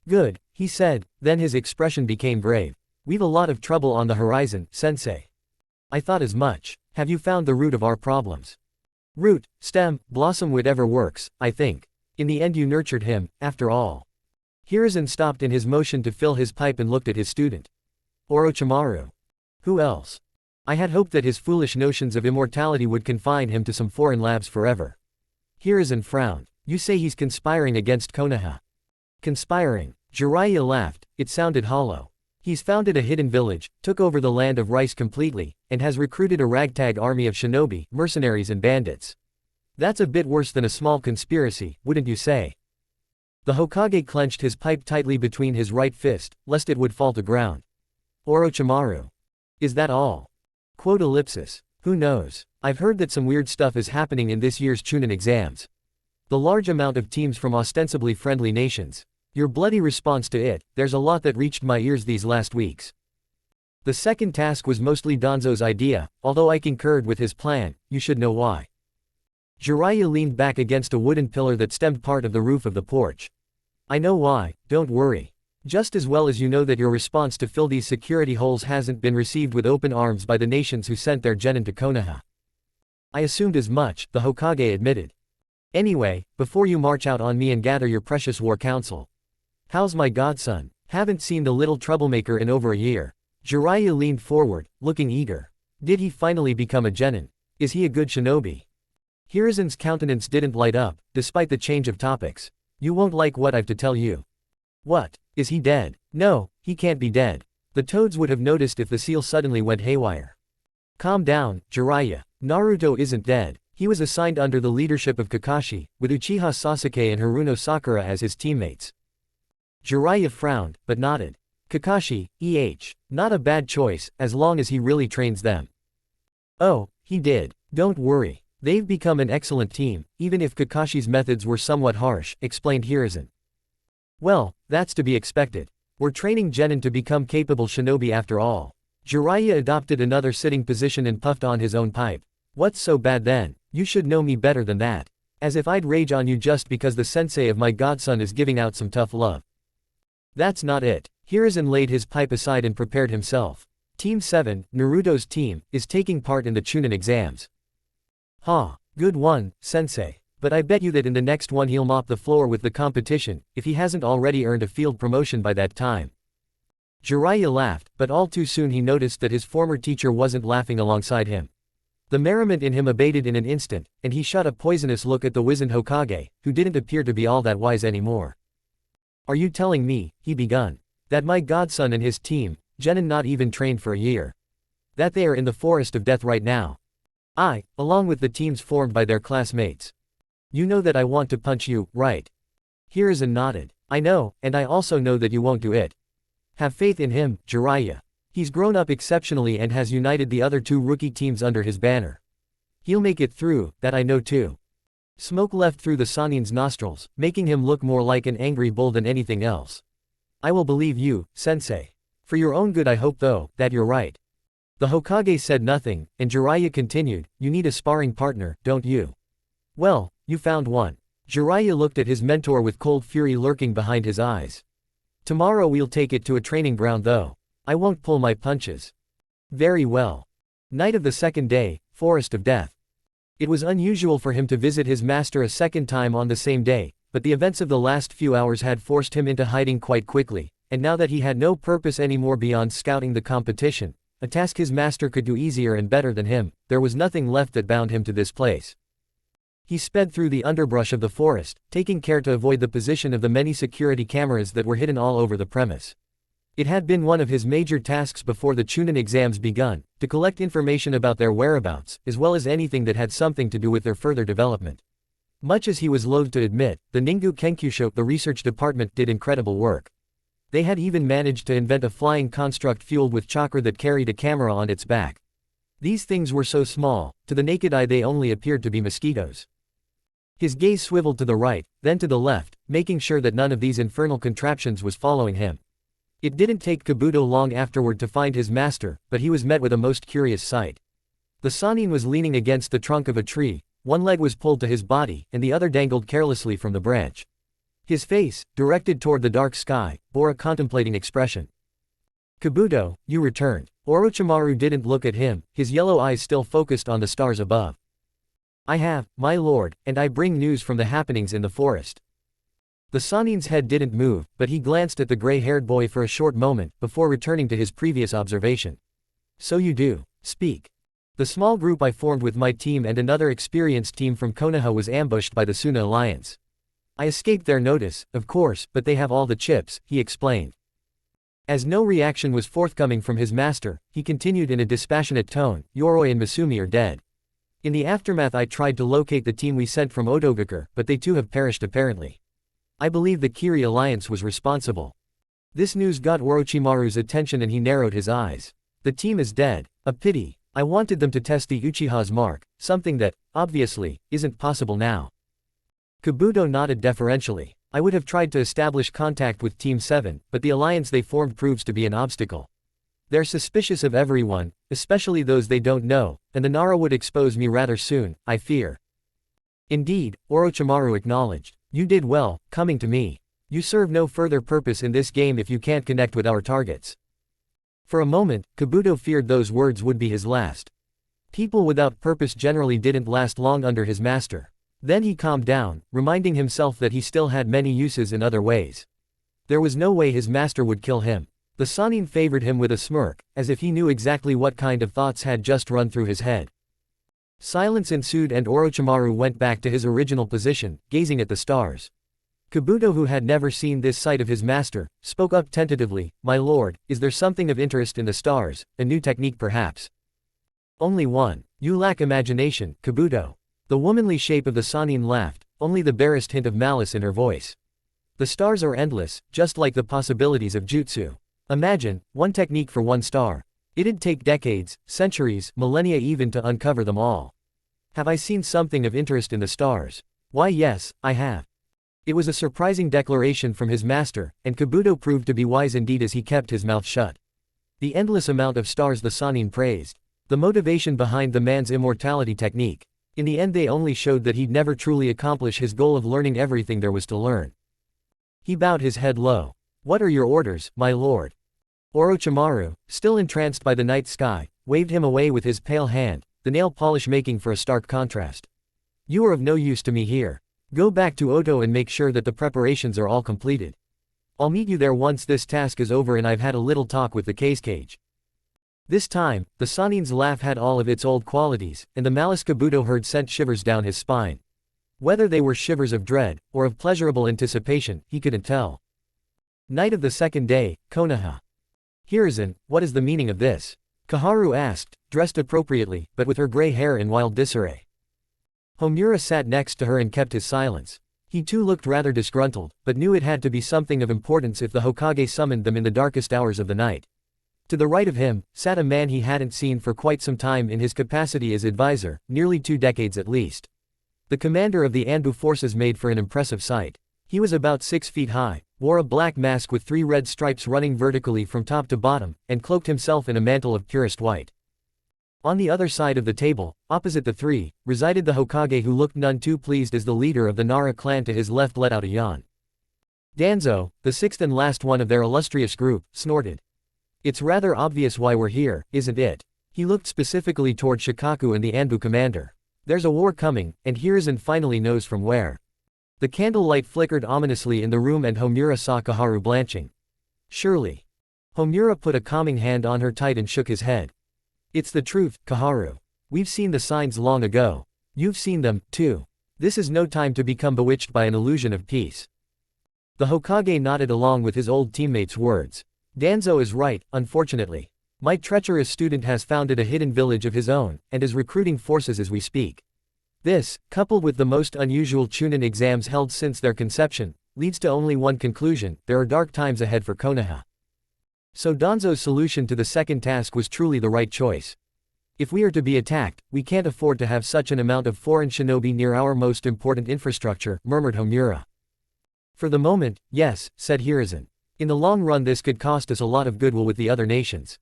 [SPEAKER 1] Good, he said, then his expression became grave. We've a lot of trouble on the horizon, sensei. I thought as much. Have you found the root of our problems? Root, stem, blossom, whatever works, I think. In the end you nurtured him, after all. Hiruzen stopped in his motion to fill his pipe and looked at his student. Orochimaru. Who else? I had hoped that his foolish notions of immortality would confine him to some foreign labs forever. Hiruzen frowned. You say he's conspiring against Konoha. Conspiring. Jiraiya laughed, it sounded hollow. He's founded a hidden village, took over the land of rice completely, and has recruited a ragtag army of shinobi, mercenaries and bandits. That's a bit worse than a small conspiracy, wouldn't you say? The Hokage clenched his pipe tightly between his right fist, lest it would fall to ground. Orochimaru. Is that all? Quote ellipsis. Who knows? I've heard that some weird stuff is happening in this year's Chunin exams. The large amount of teams from ostensibly friendly nations. Your bloody response to it, there's a lot that reached my ears these last weeks. The second task was mostly Danzo's idea, although I concurred with his plan, you should know why. Jiraiya leaned back against a wooden pillar that stemmed part of the roof of the porch. I know why, don't worry. Just as well as you know that your response to fill these security holes hasn't been received with open arms by the nations who sent their genin to Konoha. I assumed as much, the Hokage admitted. Anyway, before you march out on me and gather your precious war council. How's my godson? Haven't seen the little troublemaker in over a year. Jiraiya leaned forward, looking eager. Did he finally become a genin? Is he a good shinobi? Hiruzen's countenance didn't light up, despite the change of topics. You won't like what I've to tell you. What? Is he dead? No, he can't be dead. The toads would have noticed if the seal suddenly went haywire. Calm down, Jiraiya. Naruto isn't dead. He was assigned under the leadership of Kakashi, with Uchiha Sasuke and Haruno Sakura as his teammates. Jiraiya frowned, but nodded. Kakashi, not a bad choice, as long as he really trains them. Oh, he did. Don't worry. They've become an excellent team, even if Kakashi's methods were somewhat harsh, explained Hiruzen. Well, that's to be expected. We're training genin to become capable shinobi after all. Jiraiya adopted another sitting position and puffed on his own pipe. What's so bad then? You should know me better than that. As if I'd rage on you just because the sensei of my godson is giving out some tough love. That's not it. Hiruzen laid his pipe aside and prepared himself. Team 7, Naruto's team, is taking part in the Chunin exams. Ha, good one, sensei. But I bet you that in the next one he'll mop the floor with the competition, if he hasn't already earned a field promotion by that time. Jiraiya laughed, but all too soon he noticed that his former teacher wasn't laughing alongside him. The merriment in him abated in an instant, and he shot a poisonous look at the wizened Hokage, who didn't appear to be all that wise anymore. Are you telling me, he begun, that my godson and his team, genin not even trained for a year, that they are in the forest of death right now? Along with the teams formed by their classmates. You know that I want to punch you, right? Hiruzen nodded. I know, and I also know that you won't do it. Have faith in him, Jiraiya. He's grown up exceptionally and has united the other two rookie teams under his banner. He'll make it through, that I know too. Smoke left through the Sannin's nostrils, making him look more like an angry bull than anything else. I will believe you, sensei. For your own good I hope though, that you're right. The Hokage said nothing, and Jiraiya continued, you need a sparring partner, don't you? Well, you found one. Jiraiya looked at his mentor with cold fury lurking behind his eyes. Tomorrow we'll take it to a training ground though. I won't pull my punches. Very well. Night of the second day, Forest of Death. It was unusual for him to visit his master a second time on the same day, but the events of the last few hours had forced him into hiding quite quickly, and now that he had no purpose anymore beyond scouting the competition, a task his master could do easier and better than him, there was nothing left that bound him to this place. He sped through the underbrush of the forest, taking care to avoid the position of the many security cameras that were hidden all over the premise. It had been one of his major tasks before the Chunin exams begun, to collect information about their whereabouts, as well as anything that had something to do with their further development. Much as he was loath to admit, the Ningu Kenkyusho, the research department, did incredible work. They had even managed to invent a flying construct fueled with chakra that carried a camera on its back. These things were so small, to the naked eye they only appeared to be mosquitoes. His gaze swiveled to the right, then to the left, making sure that none of these infernal contraptions was following him. It didn't take Kabuto long afterward to find his master, but he was met with a most curious sight. The Sannin was leaning against the trunk of a tree, one leg was pulled to his body, and the other dangled carelessly from the branch. His face, directed toward the dark sky, bore a contemplating expression. Kabuto, you returned. Orochimaru didn't look at him, his yellow eyes still focused on the stars above. I have, my lord, and I bring news from the happenings in the forest. The Sannin's head didn't move, but he glanced at the gray-haired boy for a short moment, before returning to his previous observation. So you do. Speak. The small group I formed with my team and another experienced team from Konoha was ambushed by the Suna Alliance. I escaped their notice, of course, but they have all the chips, he explained. As no reaction was forthcoming from his master, he continued in a dispassionate tone, Yoroi and Masumi are dead. In the aftermath I tried to locate the team we sent from Otogakure, but they too have perished apparently. I believe the Kiri Alliance was responsible. This news got Orochimaru's attention and he narrowed his eyes. The team is dead. A pity. I wanted them to test the Uchiha's mark, something that, obviously, isn't possible now. Kabuto nodded deferentially. I would have tried to establish contact with Team 7, but the alliance they formed proves to be an obstacle. They're suspicious of everyone, especially those they don't know, and the Nara would expose me rather soon, I fear. Indeed, Orochimaru acknowledged. You did well, coming to me. You serve no further purpose in this game if you can't connect with our targets. For a moment, Kabuto feared those words would be his last. People without purpose generally didn't last long under his master. Then he calmed down, reminding himself that he still had many uses in other ways. There was no way his master would kill him. The Sannin favored him with a smirk, as if he knew exactly what kind of thoughts had just run through his head. Silence ensued and Orochimaru went back to his original position, gazing at the stars. Kabuto, who had never seen this sight of his master, spoke up tentatively, My lord, is there something of interest in the stars, a new technique perhaps? Only one. You lack imagination, Kabuto. The womanly shape of the Sannin laughed, only the barest hint of malice in her voice. The stars are endless, just like the possibilities of jutsu. Imagine, one technique for one star. It'd take decades, centuries, millennia even to uncover them all. Have I seen something of interest in the stars? Why yes, I have. It was a surprising declaration from his master, and Kabuto proved to be wise indeed as he kept his mouth shut. The endless amount of stars the Sannin praised. The motivation behind the man's immortality technique. In the end they only showed that he'd never truly accomplish his goal of learning everything there was to learn. He bowed his head low. What are your orders, my lord? Orochimaru, still entranced by the night sky, waved him away with his pale hand, the nail polish making for a stark contrast. You are of no use to me here. Go back to Oto and make sure that the preparations are all completed. I'll meet you there once this task is over and I've had a little talk with the cage. This time, the Sannin's laugh had all of its old qualities, and the malice Kabuto heard sent shivers down his spine. Whether they were shivers of dread, or of pleasurable anticipation, he couldn't tell. Night of the second day, Konoha. Hiruzen, what is the meaning of this? Kaharu asked, dressed appropriately, but with her gray hair in wild disarray. Homura sat next to her and kept his silence. He too looked rather disgruntled, but knew it had to be something of importance if the Hokage summoned them in the darkest hours of the night. To the right of him, sat a man he hadn't seen for quite some time in his capacity as advisor, nearly 2 decades at least. The commander of the Anbu forces made for an impressive sight. He was about 6 feet high, wore a black mask with 3 red stripes running vertically from top to bottom, and cloaked himself in a mantle of purest white. On the other side of the table, opposite the three, resided the Hokage who looked none too pleased as the leader of the Nara clan to his left let out a yawn. Danzo, the 6th and last one of their illustrious group, snorted. It's rather obvious why we're here, isn't it? He looked specifically toward Shikaku and the Anbu commander. There's a war coming, and Hiruzen finally knows from where. The candlelight flickered ominously in the room and Homura saw Kaharu blanching. Surely. Homura put a calming hand on her tight and shook his head. It's the truth, Kaharu. We've seen the signs long ago. You've seen them, too. This is no time to become bewitched by an illusion of peace. The Hokage nodded along with his old teammate's words. Danzo is right, unfortunately. My treacherous student has founded a hidden village of his own, and is recruiting forces as we speak. This, coupled with the most unusual Chunin exams held since their conception, leads to only one conclusion: there are dark times ahead for Konoha. So Danzo's solution to the second task was truly the right choice. If we are to be attacked, we can't afford to have such an amount of foreign shinobi near our most important infrastructure, murmured Homura. For the moment, yes, said Hiruzen. In the long run this could cost us a lot of goodwill with the other nations.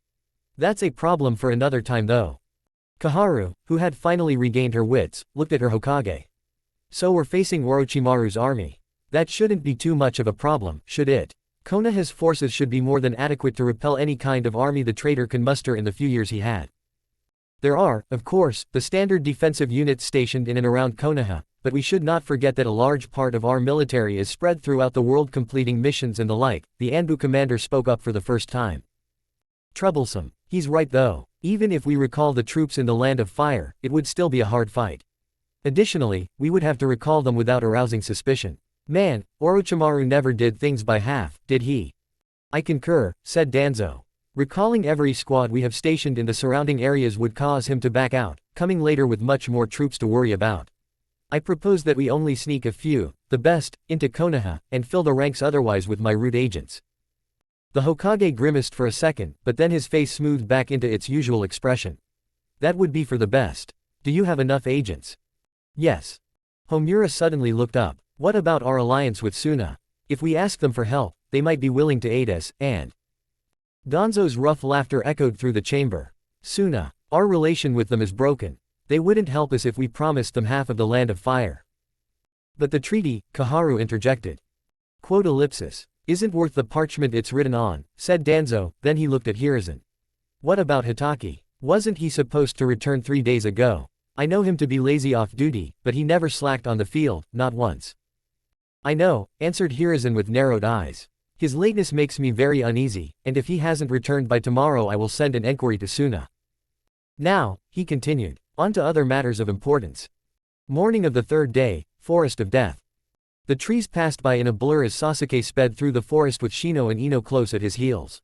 [SPEAKER 1] That's a problem for another time though. Kaharu, who had finally regained her wits, looked at her Hokage. So we're facing Orochimaru's army. That shouldn't be too much of a problem, should it? Konoha's forces should be more than adequate to repel any kind of army the traitor can muster in the few years he had. There are, of course, the standard defensive units stationed in and around Konoha, but we should not forget that a large part of our military is spread throughout the world completing missions and the like. The Anbu commander spoke up for the first time. Troublesome. He's right though. Even if we recall the troops in the Land of Fire, it would still be a hard fight. Additionally, we would have to recall them without arousing suspicion. Man, Orochimaru never did things by half, did he? I concur, said Danzo. Recalling every squad we have stationed in the surrounding areas would cause him to back out, coming later with much more troops to worry about. I propose that we only sneak a few, the best, into Konoha, and fill the ranks otherwise with my root agents. The Hokage grimaced for a second, but then his face smoothed back into its usual expression. That would be for the best. Do you have enough agents? Yes. Homura suddenly looked up. What about our alliance with Suna? If we ask them for help, they might be willing to aid us, and… Danzo's rough laughter echoed through the chamber. Suna, our relation with them is broken. They wouldn't help us if we promised them half of the Land of Fire. But the treaty, Kaharu interjected. Quote ellipsis. Isn't worth the parchment it's written on, said Danzo, then he looked at Hiruzen. What about Hitaki? Wasn't he supposed to return 3 days ago? I know him to be lazy off duty, but he never slacked on the field, not once. I know, answered Hiruzen with narrowed eyes. His lateness makes me very uneasy, and if he hasn't returned by tomorrow I will send an enquiry to Suna. Now, he continued, on to other matters of importance. Morning of the third day, Forest of Death. The trees passed by in a blur as Sasuke sped through the forest with Shino and Ino close at his heels.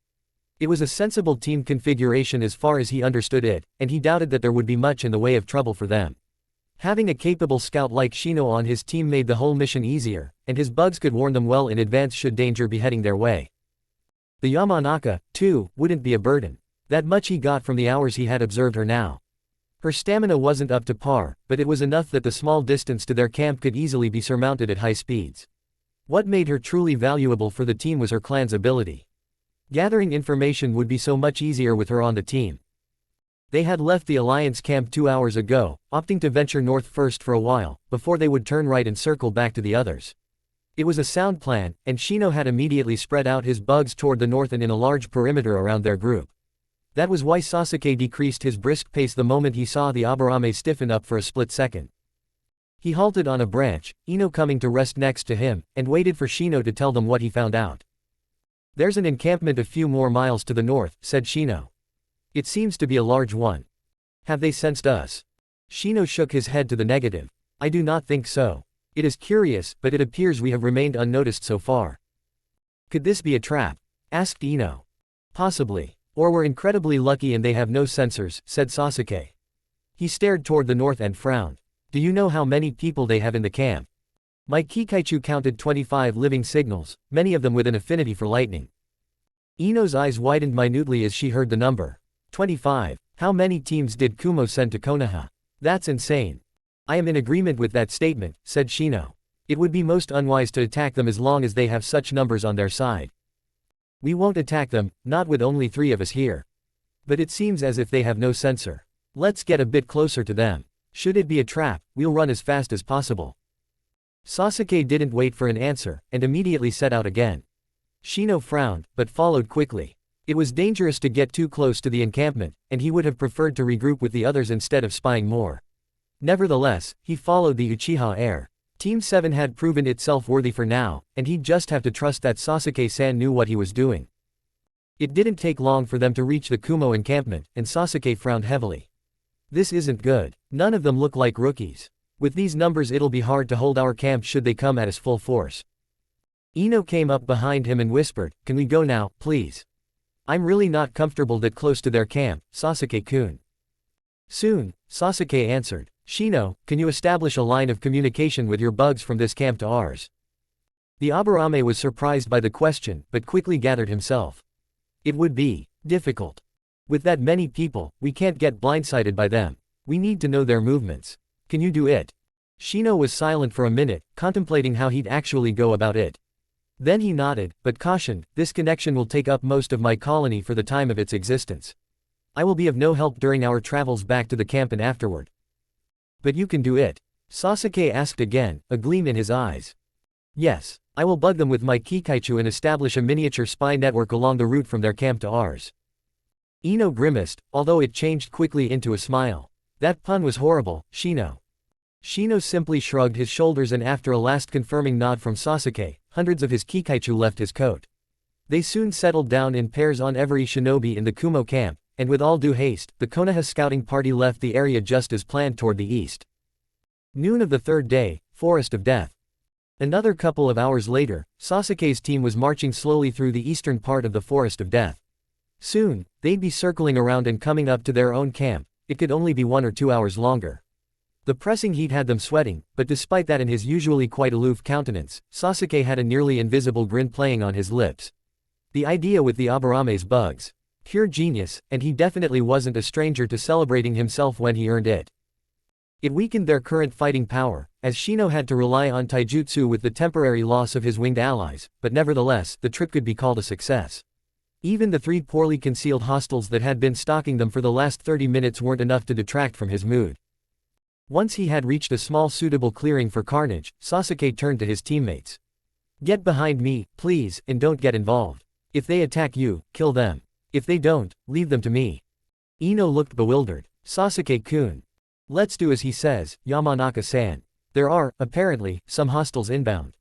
[SPEAKER 1] It was a sensible team configuration as far as he understood it, and he doubted that there would be much in the way of trouble for them. Having a capable scout like Shino on his team made the whole mission easier, and his bugs could warn them well in advance should danger be heading their way. The Yamanaka, too, wouldn't be a burden. That much he got from the hours he had observed her now. Her stamina wasn't up to par, but it was enough that the small distance to their camp could easily be surmounted at high speeds. What made her truly valuable for the team was her clan's ability. Gathering information would be so much easier with her on the team. They had left the Alliance camp 2 hours ago, opting to venture north first for a while, before they would turn right and circle back to the others. It was a sound plan, and Shino had immediately spread out his bugs toward the north and in a large perimeter around their group. That was why Sasuke decreased his brisk pace the moment he saw the Aburame stiffen up for a split second. He halted on a branch, Ino coming to rest next to him, and waited for Shino to tell them what he found out. There's an encampment a few more miles to the north, said Shino. It seems to be a large one. Have they sensed us? Shino shook his head to the negative. I do not think so. It is curious, but it appears we have remained unnoticed so far. Could this be a trap? Asked Ino. Possibly. Or we're incredibly lucky and they have no sensors, said Sasuke. He stared toward the north and frowned. Do you know how many people they have in the camp? My Kikaichu counted 25 living signals, many of them with an affinity for lightning. Ino's eyes widened minutely as she heard the number. 25. How many teams did Kumo send to Konoha? That's insane. I am in agreement with that statement, said Shino. It would be most unwise to attack them as long as they have such numbers on their side. We won't attack them, not with only 3 of us here. But it seems as if they have no sensor. Let's get a bit closer to them. Should it be a trap, we'll run as fast as possible. Sasuke didn't wait for an answer, and immediately set out again. Shino frowned, but followed quickly. It was dangerous to get too close to the encampment, and he would have preferred to regroup with the others instead of spying more. Nevertheless, he followed the Uchiha heir. Team 7 had proven itself worthy for now, and he'd just have to trust that Sasuke-san knew what he was doing. It didn't take long for them to reach the Kumo encampment, and Sasuke frowned heavily. This isn't good. None of them look like rookies. With these numbers it'll be hard to hold our camp should they come at us full force. Ino came up behind him and whispered, can we go now, please? I'm really not comfortable that close to their camp, Sasuke-kun. Soon, Sasuke answered. Shino, can you establish a line of communication with your bugs from this camp to ours? The Aburame was surprised by the question, but quickly gathered himself. It would be difficult. With that many people, we can't get blindsided by them. We need to know their movements. Can you do it? Shino was silent for a minute, contemplating how he'd actually go about it. Then he nodded, but cautioned, this connection will take up most of my colony for the time of its existence. I will be of no help during our travels back to the camp and afterward. But you can do it? Sasuke asked again, a gleam in his eyes. Yes, I will bug them with my Kikaichu and establish a miniature spy network along the route from their camp to ours. Ino grimaced, although it changed quickly into a smile. That pun was horrible, Shino. Shino simply shrugged his shoulders and after a last confirming nod from Sasuke, hundreds of his Kikaichu left his coat. They soon settled down in pairs on every shinobi in the Kumo camp, and with all due haste, the Konoha scouting party left the area just as planned toward the east. Noon of the third day, Forest of Death. Another couple of hours later, Sasuke's team was marching slowly through the eastern part of the Forest of Death. Soon, they'd be circling around and coming up to their own camp. It could only be 1 or 2 hours longer. The pressing heat had them sweating, but despite that, in his usually quite aloof countenance, Sasuke had a nearly invisible grin playing on his lips. The idea with the Abarame's bugs. Pure genius, and he definitely wasn't a stranger to celebrating himself when he earned it. It weakened their current fighting power, as Shino had to rely on taijutsu with the temporary loss of his winged allies, but nevertheless, the trip could be called a success. Even the 3 poorly concealed hostiles that had been stalking them for the last 30 minutes weren't enough to detract from his mood. Once he had reached a small suitable clearing for carnage, Sasuke turned to his teammates. "Get behind me, please, and don't get involved. If they attack you, kill them. If they don't, leave them to me." Ino looked bewildered. "Sasuke-kun. Let's do as he says, Yamanaka-san. There are, apparently, some hostiles inbound."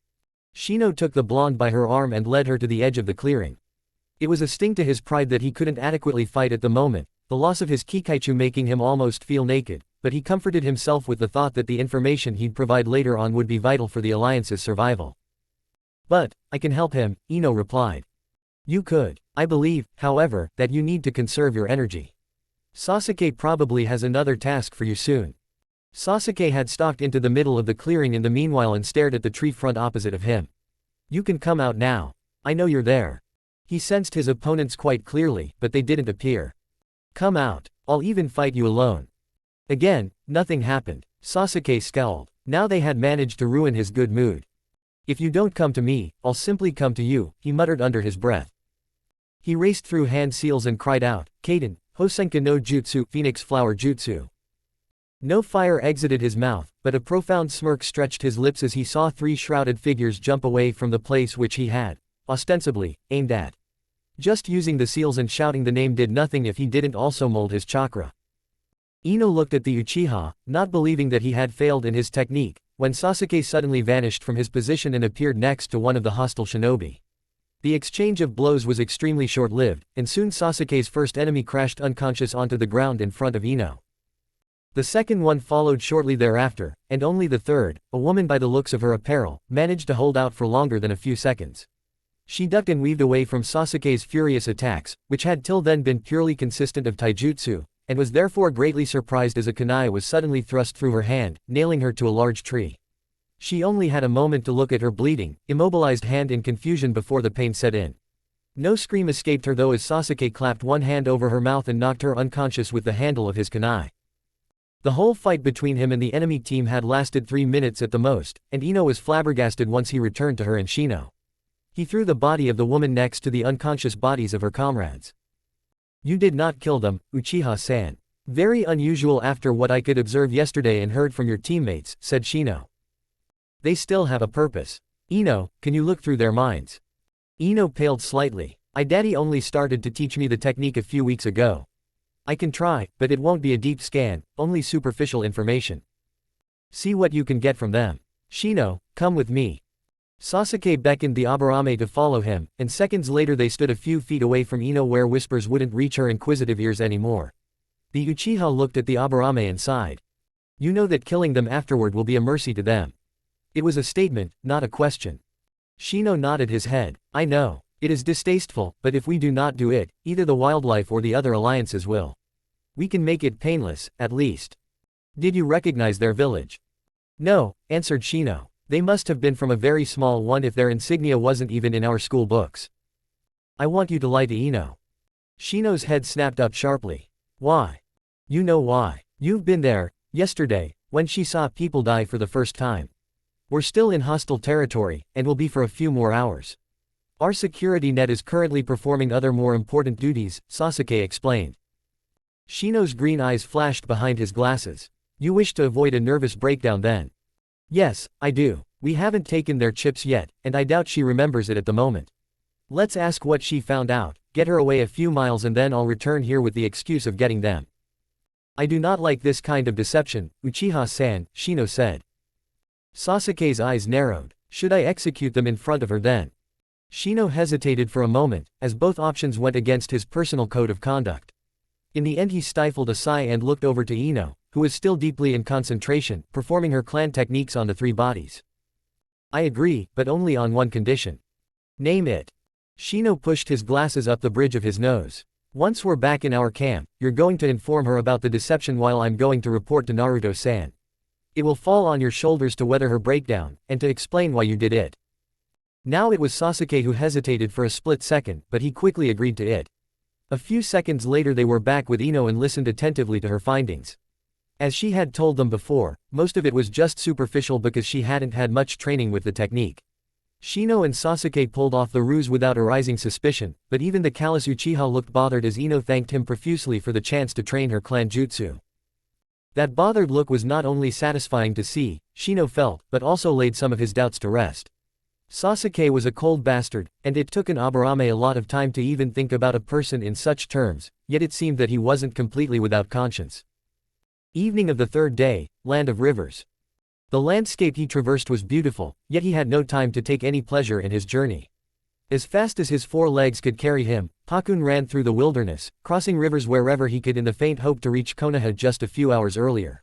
[SPEAKER 1] Shino took the blonde by her arm and led her to the edge of the clearing. It was a sting to his pride that he couldn't adequately fight at the moment, the loss of his Kikaichu making him almost feel naked, but he comforted himself with the thought that the information he'd provide later on would be vital for the Alliance's survival. "But, I can help him," Ino replied. "You could. I believe, however, that you need to conserve your energy. Sasuke probably has another task for you soon." Sasuke had stalked into the middle of the clearing in the meanwhile and stared at the tree front opposite of him. "You can come out now. I know you're there." He sensed his opponents quite clearly, but they didn't appear. "Come out. I'll even fight you alone." Again, nothing happened. Sasuke scowled. Now they had managed to ruin his good mood. "If you don't come to me, I'll simply come to you," he muttered under his breath. He raced through hand seals and cried out, "Kaden, Hosenka no Jutsu, Phoenix Flower Jutsu." No fire exited his mouth, but a profound smirk stretched his lips as he saw 3 shrouded figures jump away from the place which he had, ostensibly, aimed at. Just using the seals and shouting the name did nothing if he didn't also mold his chakra. Ino looked at the Uchiha, not believing that he had failed in his technique, when Sasuke suddenly vanished from his position and appeared next to one of the hostile shinobi. The exchange of blows was extremely short-lived, and soon Sasuke's first enemy crashed unconscious onto the ground in front of Ino. The second one followed shortly thereafter, and only the third, a woman by the looks of her apparel, managed to hold out for longer than a few seconds. She ducked and weaved away from Sasuke's furious attacks, which had till then been purely consistent of taijutsu, and was therefore greatly surprised as a kunai was suddenly thrust through her hand, nailing her to a large tree. She only had a moment to look at her bleeding, immobilized hand in confusion before the pain set in. No scream escaped her though as Sasuke clapped one hand over her mouth and knocked her unconscious with the handle of his kunai. The whole fight between him and the enemy team had lasted 3 minutes at the most, and Ino was flabbergasted once he returned to her and Shino. He threw the body of the woman next to the unconscious bodies of her comrades. "You did not kill them, Uchiha-san. Very unusual after what I could observe yesterday and heard from your teammates," said Shino. "They still have a purpose. Ino, can you look through their minds?" Ino paled slightly. "Daddy only started to teach me the technique a few weeks ago. I can try, but it won't be a deep scan, only superficial information. See what you can get from them. Shino, come with me." Sasuke beckoned the Aburame to follow him, and seconds later they stood a few feet away from Ino where whispers wouldn't reach her inquisitive ears anymore. The Uchiha looked at the Aburame and sighed. "You know that killing them afterward will be a mercy to them." It was a statement, not a question. Shino nodded his head. "I know. It is distasteful, but if we do not do it, either the wildlife or the other alliances will. We can make it painless, at least." "Did you recognize their village?" "No," answered Shino. "They must have been from a very small one if their insignia wasn't even in our school books." "I want you to lie to Ino." Shino's head snapped up sharply. "Why?" "You know why. You've been there, yesterday, when she saw people die for the first time. We're still in hostile territory, and will be for a few more hours. Our security net is currently performing other more important duties," Sasuke explained. Shino's green eyes flashed behind his glasses. "You wish to avoid a nervous breakdown then?" "Yes, I do. We haven't taken their chips yet, and I doubt she remembers it at the moment. Let's ask what she found out, get her away a few miles and then I'll return here with the excuse of getting them." "I do not like this kind of deception, Uchiha-san," Shino said. Sasuke's eyes narrowed. "Should I execute them in front of her then?" Shino hesitated for a moment, as both options went against his personal code of conduct. In the end he stifled a sigh and looked over to Ino, who was still deeply in concentration, performing her clan techniques on the three bodies. I agree, but only on one condition. Name it. Shino pushed his glasses up the bridge of his nose. Once we're back in our camp, you're going to inform her about the deception while I'm going to report to Naruto-san. It will fall on your shoulders to weather her breakdown, and to explain why you did it. Now it was Sasuke who hesitated for a split second, but he quickly agreed to it. A few seconds later they were back with Ino and listened attentively to her findings. As she had told them before, most of it was just superficial because she hadn't had much training with the technique. Shino and Sasuke pulled off the ruse without arousing suspicion, but even the callous Uchiha looked bothered as Ino thanked him profusely for the chance to train her clan jutsu. That bothered look was not only satisfying to see, Shino felt, but also laid some of his doubts to rest. Sasuke was a cold bastard, and it took an Aburame a lot of time to even think about a person in such terms, yet it seemed that he wasn't completely without conscience. Evening of the third day, Land of Rivers. The landscape he traversed was beautiful, yet he had no time to take any pleasure in his journey. As fast as his 4 legs could carry him, Pakun ran through the wilderness, crossing rivers wherever he could in the faint hope to reach Konoha just a few hours earlier.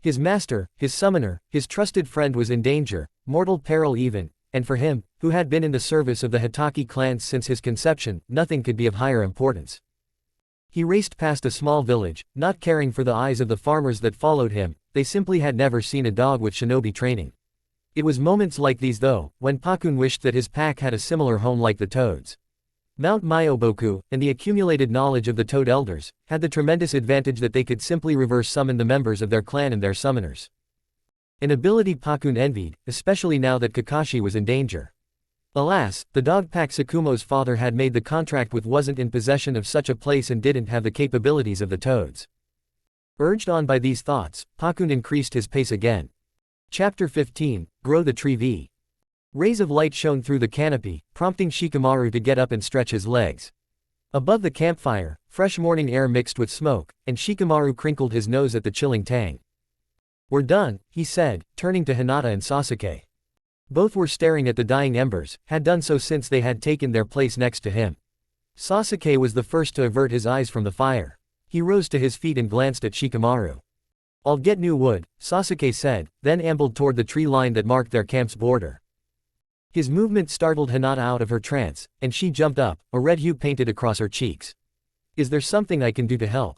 [SPEAKER 1] His master, his summoner, his trusted friend was in danger, mortal peril even, and for him, who had been in the service of the Hitaki clans since his conception, nothing could be of higher importance. He raced past a small village, not caring for the eyes of the farmers that followed him, they simply had never seen a dog with shinobi training. It was moments like these though, when Pakun wished that his pack had a similar home like the toads. Mount Myoboku, and the accumulated knowledge of the Toad Elders, had the tremendous advantage that they could simply reverse summon the members of their clan and their summoners. An ability Pakun envied, especially now that Kakashi was in danger. Alas, the dog pack Tsukumo's father had made the contract with wasn't in possession of such a place and didn't have the capabilities of the toads. Urged on by these thoughts, Pakun increased his pace again. Chapter 15, Grow the Tree V. Rays of light shone through the canopy, prompting Shikamaru to get up and stretch his legs. Above the campfire, fresh morning air mixed with smoke, and Shikamaru crinkled his nose at the chilling tang. We're done, he said, turning to Hinata and Sasuke. Both were staring at the dying embers, had done so since they had taken their place next to him. Sasuke was the first to avert his eyes from the fire. He rose to his feet and glanced at Shikamaru. I'll get new wood, Sasuke said, then ambled toward the tree line that marked their camp's border. His movement startled Hinata out of her trance, and she jumped up, a red hue painted across her cheeks. Is there something I can do to help?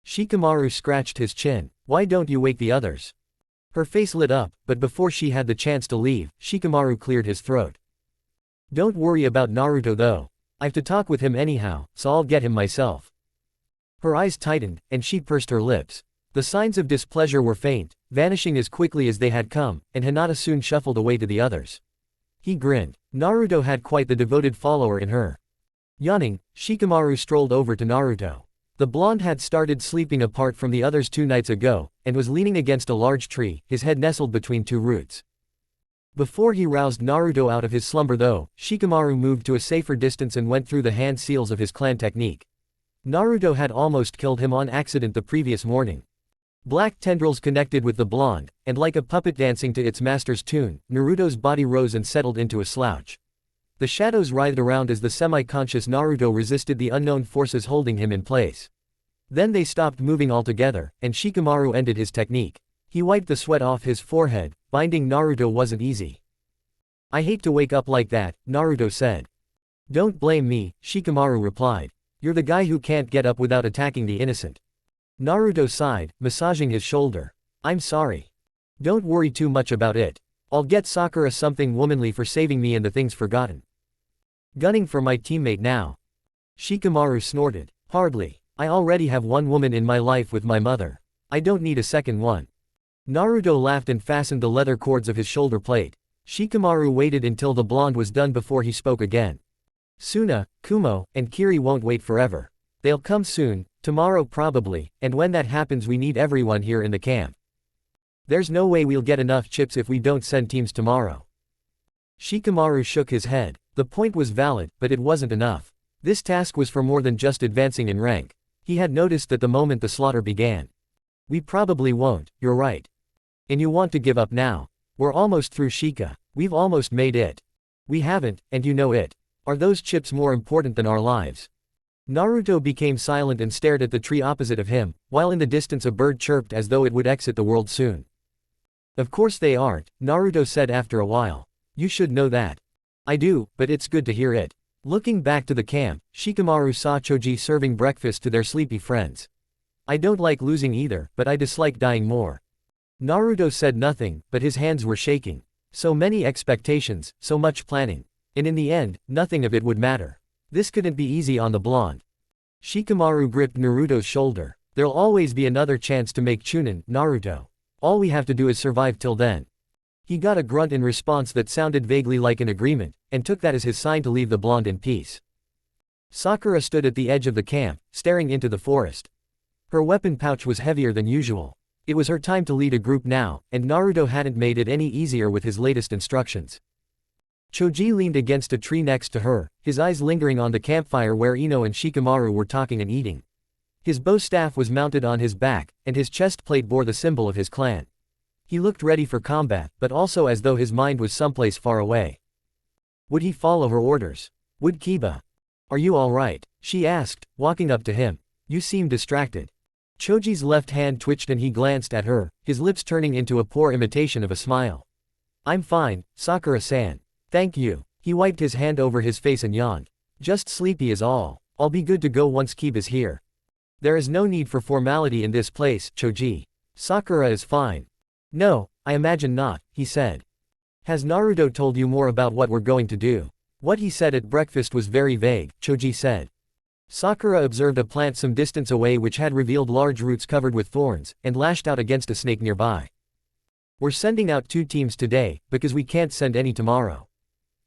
[SPEAKER 1] Shikamaru scratched his chin. Why don't you wake the others? Her face lit up, but before she had the chance to leave, Shikamaru cleared his throat. Don't worry about Naruto though. I've to talk with him anyhow, so I'll get him myself. Her eyes tightened, and she pursed her lips. The signs of displeasure were faint, vanishing as quickly as they had come, and Hinata soon shuffled away to the others. He grinned. Naruto had quite the devoted follower in her. Yawning, Shikamaru strolled over to Naruto. The blonde had started sleeping apart from the others 2 nights ago, and was leaning against a large tree, his head nestled between 2 roots. Before he roused Naruto out of his slumber though, Shikamaru moved to a safer distance and went through the hand seals of his clan technique. Naruto had almost killed him on accident the previous morning. Black tendrils connected with the blonde, and like a puppet dancing to its master's tune, Naruto's body rose and settled into a slouch. The shadows writhed around as the semi-conscious Naruto resisted the unknown forces holding him in place. Then they stopped moving altogether, and Shikamaru ended his technique. He wiped the sweat off his forehead. Binding Naruto wasn't easy. I hate to wake up like that, Naruto said. Don't blame me, Shikamaru replied. You're the guy who can't get up without attacking the innocent. Naruto sighed, massaging his shoulder. I'm sorry. Don't worry too much about it. I'll get Sakura something womanly for saving me and the things forgotten. Gunning for my teammate now. Shikamaru snorted. Hardly. I already have one woman in my life with my mother. I don't need a second one. Naruto laughed and fastened the leather cords of his shoulder plate. Shikamaru waited until the blonde was done before he spoke again. Suna, Kumo, and Kiri won't wait forever. They'll come soon, tomorrow probably, and when that happens we need everyone here in the camp. There's no way we'll get enough chips if we don't send teams tomorrow. Shikamaru shook his head. The point was valid, but it wasn't enough. This task was for more than just advancing in rank. He had noticed that the moment the slaughter began. We probably won't, you're right. And you want to give up now. We're almost through Shika. We've almost made it. We haven't, and you know it. Are those chips more important than our lives? Naruto became silent and stared at the tree opposite of him, while in the distance a bird chirped as though it would exit the world soon. Of course they aren't, Naruto said after a while. You should know that. I do, but it's good to hear it. Looking back to the camp, Shikamaru saw Choji serving breakfast to their sleepy friends. I don't like losing either, but I dislike dying more. Naruto said nothing, but his hands were shaking. So many expectations, so much planning. And in the end, nothing of it would matter. This couldn't be easy on the blonde. Shikamaru gripped Naruto's shoulder. There'll always be another chance to make Chunin, Naruto. All we have to do is survive till then. He got a grunt in response that sounded vaguely like an agreement, and took that as his sign to leave the blonde in peace. Sakura stood at the edge of the camp, staring into the forest. Her weapon pouch was heavier than usual. It was her time to lead a group now, and Naruto hadn't made it any easier with his latest instructions. Choji leaned against a tree next to her, his eyes lingering on the campfire where Ino and Shikamaru were talking and eating. His bow staff was mounted on his back, and his chest plate bore the symbol of his clan. He looked ready for combat, but also as though his mind was someplace far away. Would he follow her orders? Would Kiba? Are you all right? She asked, walking up to him. You seem distracted. Choji's left hand twitched and he glanced at her, his lips turning into a poor imitation of a smile. I'm fine, Sakura-san. Thank you. He wiped his hand over his face and yawned. Just sleepy is all. I'll be good to go once Kiba's here. There is no need for formality in this place, Choji. Sakura is fine. No, I imagine not, he said. Has Naruto told you more about what we're going to do? What he said at breakfast was very vague, Choji said. Sakura observed a plant some distance away which had revealed large roots covered with thorns, and lashed out against a snake nearby. We're sending out 2 teams today, because we can't send any tomorrow.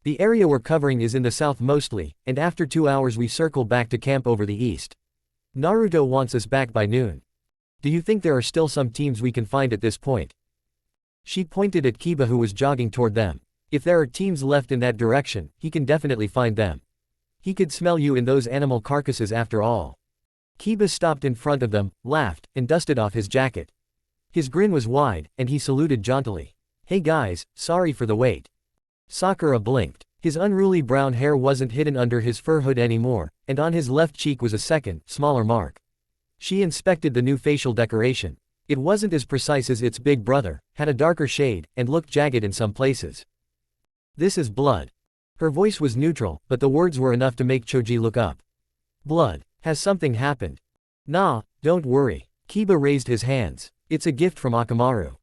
[SPEAKER 1] The area we're covering is in the south mostly, and after 2 hours we circle back to camp over the east. Naruto wants us back by noon. Do you think there are still some teams we can find at this point? She pointed at Kiba who was jogging toward them. If there are teams left in that direction, he can definitely find them. He could smell you in those animal carcasses after all. Kiba stopped in front of them, laughed, and dusted off his jacket. His grin was wide, and he saluted jauntily. Hey guys, sorry for the wait. Sakura blinked. His unruly brown hair wasn't hidden under his fur hood anymore, and on his left cheek was a second, smaller mark. She inspected the new facial decoration. It wasn't as precise as its big brother, had a darker shade, and looked jagged in some places. This is blood. Her voice was neutral, but the words were enough to make Choji look up. Blood. Has something happened? Nah, don't worry. Kiba raised his hands. It's a gift from Akamaru.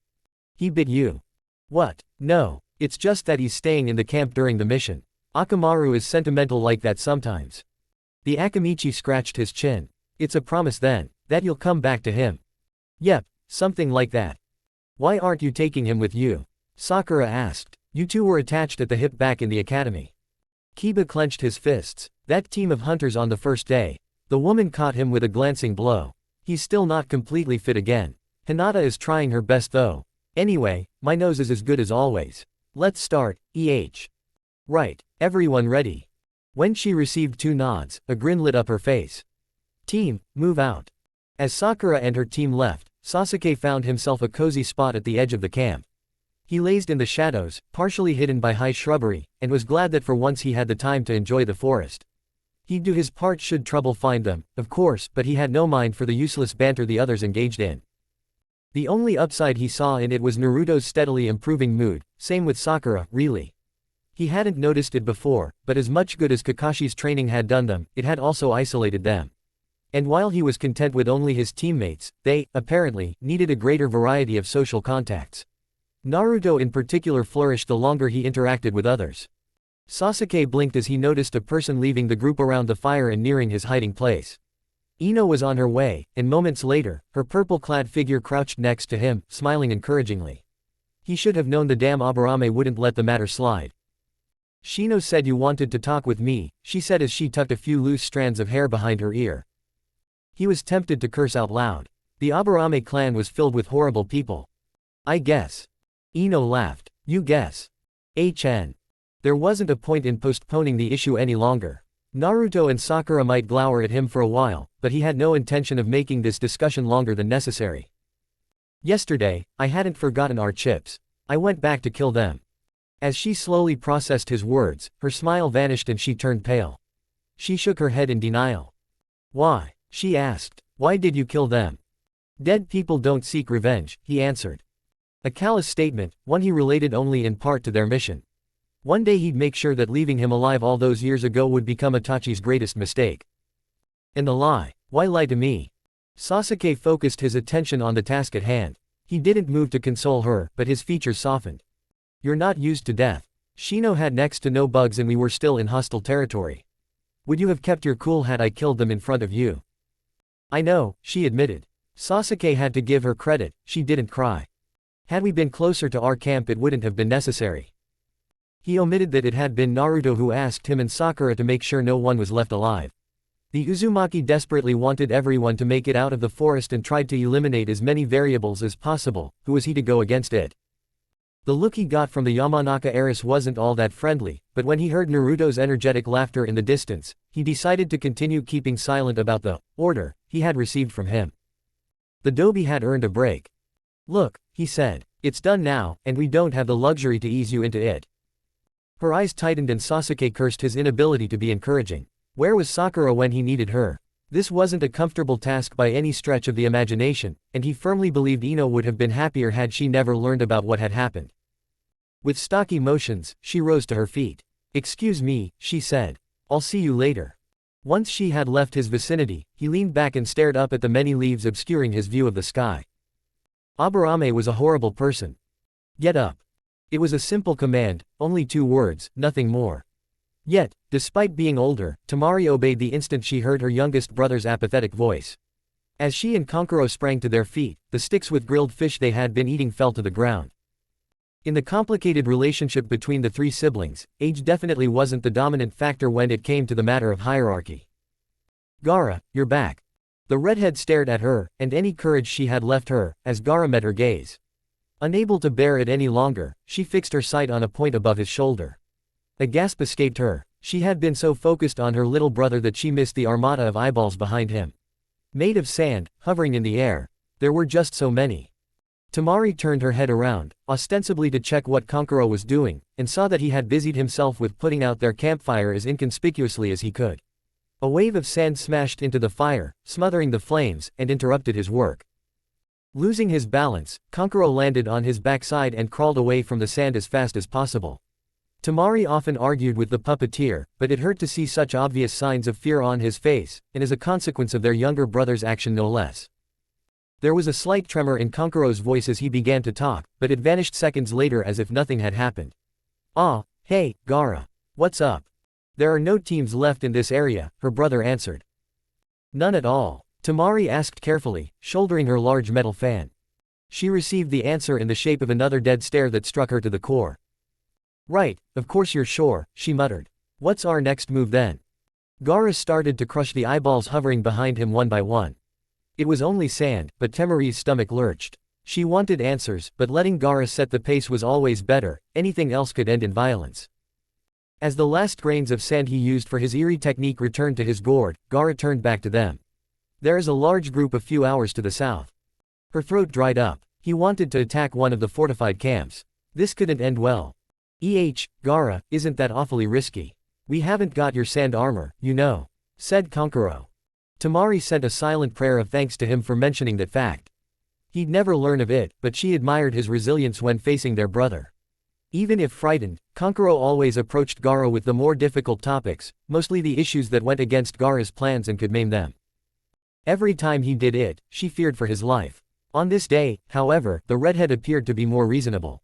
[SPEAKER 1] He bit you. What? No. It's just that he's staying in the camp during the mission. Akamaru is sentimental like that sometimes. The Akamichi scratched his chin. It's a promise then, that you'll come back to him. Yep, something like that. Why aren't you taking him with you? Sakura asked. You two were attached at the hip back in the academy. Kiba clenched his fists. That team of hunters on the first day. The woman caught him with a glancing blow. He's still not completely fit again. Hinata is trying her best though. Anyway, my nose is as good as always. Let's start, Right, everyone ready? When she received 2 nods, a grin lit up her face. Team, move out. As Sakura and her team left, Sasuke found himself a cozy spot at the edge of the camp. He lazed in the shadows, partially hidden by high shrubbery, and was glad that for once he had the time to enjoy the forest. He'd do his part should trouble find them, of course, but he had no mind for the useless banter the others engaged in. The only upside he saw in it was Naruto's steadily improving mood, same with Sakura, really. He hadn't noticed it before, but as much good as Kakashi's training had done them, it had also isolated them. And while he was content with only his teammates, they, apparently, needed a greater variety of social contacts. Naruto in particular flourished the longer he interacted with others. Sasuke blinked as he noticed a person leaving the group around the fire and nearing his hiding place. Ino was on her way, and moments later, her purple-clad figure crouched next to him, smiling encouragingly. He should have known the damn Aburame wouldn't let the matter slide. Shino said you wanted to talk with me, she said as she tucked a few loose strands of hair behind her ear. He was tempted to curse out loud. The Aburame clan was filled with horrible people. I guess. Ino laughed. You guess. HN. There wasn't a point in postponing the issue any longer. Naruto and Sakura might glower at him for a while, but he had no intention of making this discussion longer than necessary. Yesterday, I hadn't forgotten our chips. I went back to kill them. As she slowly processed his words, her smile vanished and she turned pale. She shook her head in denial. Why? She asked. Why did you kill them? Dead people don't seek revenge, he answered. A callous statement, one he related only in part to their mission. One day he'd make sure that leaving him alive all those years ago would become Itachi's greatest mistake. And the lie. Why lie to me? Sasuke focused his attention on the task at hand. He didn't move to console her, but his features softened. You're not used to death. Shino had next to no bugs and we were still in hostile territory. Would you have kept your cool had I killed them in front of you? I know, she admitted. Sasuke had to give her credit, she didn't cry. Had we been closer to our camp it wouldn't have been necessary. He omitted that it had been Naruto who asked him and Sakura to make sure no one was left alive. The Uzumaki desperately wanted everyone to make it out of the forest and tried to eliminate as many variables as possible. Who was he to go against it? The look he got from the Yamanaka heiress wasn't all that friendly, but when he heard Naruto's energetic laughter in the distance, he decided to continue keeping silent about the order he had received from him. The Dobi had earned a break. Look, he said, it's done now, and we don't have the luxury to ease you into it. Her eyes tightened and Sasuke cursed his inability to be encouraging. Where was Sakura when he needed her? This wasn't a comfortable task by any stretch of the imagination, and he firmly believed Ino would have been happier had she never learned about what had happened. With stocky motions, she rose to her feet. Excuse me, she said. I'll see you later. Once she had left his vicinity, he leaned back and stared up at the many leaves obscuring his view of the sky. Aburame was a horrible person. Get up. It was a simple command, only 2 words, nothing more. Yet, despite being older, Temari obeyed the instant she heard her youngest brother's apathetic voice. As she and Kankuro sprang to their feet, the sticks with grilled fish they had been eating fell to the ground. In the complicated relationship between the 3 siblings, age definitely wasn't the dominant factor when it came to the matter of hierarchy. Gaara, you're back. The redhead stared at her, and any courage she had left her, as Gaara met her gaze. Unable to bear it any longer, she fixed her sight on a point above his shoulder. A gasp escaped her. She had been so focused on her little brother that she missed the armada of eyeballs behind him. Made of sand, hovering in the air. There were just so many. Temari turned her head around, ostensibly to check what Kankuro was doing, and saw that he had busied himself with putting out their campfire as inconspicuously as he could. A wave of sand smashed into the fire, smothering the flames, and interrupted his work. Losing his balance, Kankuro landed on his backside and crawled away from the sand as fast as possible. Temari often argued with the puppeteer, but it hurt to see such obvious signs of fear on his face, and as a consequence of their younger brother's action no less. There was a slight tremor in Kankuro's voice as he began to talk, but it vanished seconds later as if nothing had happened. Ah, hey, Gaara. What's up? There are no teams left in this area, her brother answered. None at all, Temari asked carefully, shouldering her large metal fan. She received the answer in the shape of another dead stare that struck her to the core. Right, of course you're sure, she muttered. What's our next move then? Gaara started to crush the eyeballs hovering behind him one by one. It was only sand, but Temari's stomach lurched. She wanted answers, but letting Gaara set the pace was always better, anything else could end in violence. As the last grains of sand he used for his eerie technique returned to his gourd, Gaara turned back to them. There is a large group a few hours to the south. Her throat dried up. He wanted to attack one of the fortified camps. This couldn't end well. Gaara, isn't that awfully risky? We haven't got your sand armor, you know, said Kankuro. Temari sent a silent prayer of thanks to him for mentioning that fact. He'd never learn of it, but she admired his resilience when facing their brother. Even if frightened, Kankuro always approached Gaara with the more difficult topics, mostly the issues that went against Gaara's plans and could maim them. Every time he did it, she feared for his life. On this day, however, the redhead appeared to be more reasonable.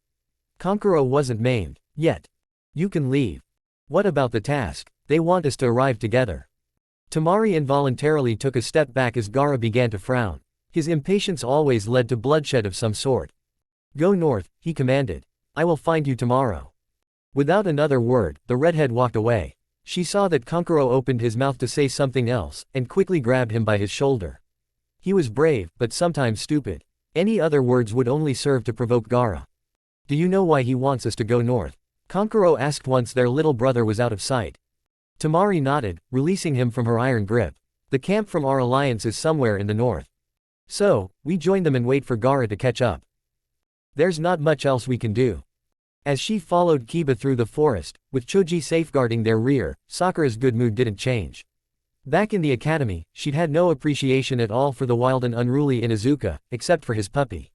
[SPEAKER 1] Kankuro wasn't maimed. Yet. You can leave. What about the task? They want us to arrive together. Temari involuntarily took a step back as Gaara began to frown. His impatience always led to bloodshed of some sort. Go north, he commanded. I will find you tomorrow. Without another word, the redhead walked away. She saw that Kankuro opened his mouth to say something else, and quickly grabbed him by his shoulder. He was brave, but sometimes stupid. Any other words would only serve to provoke Gaara. Do you know why he wants us to go north? Kankuro asked once their little brother was out of sight. Temari nodded, releasing him from her iron grip. The camp from our alliance is somewhere in the north. So, we join them and wait for Gaara to catch up. There's not much else we can do. As she followed Kiba through the forest, with Choji safeguarding their rear, Sakura's good mood didn't change. Back in the academy, she'd had no appreciation at all for the wild and unruly Inuzuka, except for his puppy.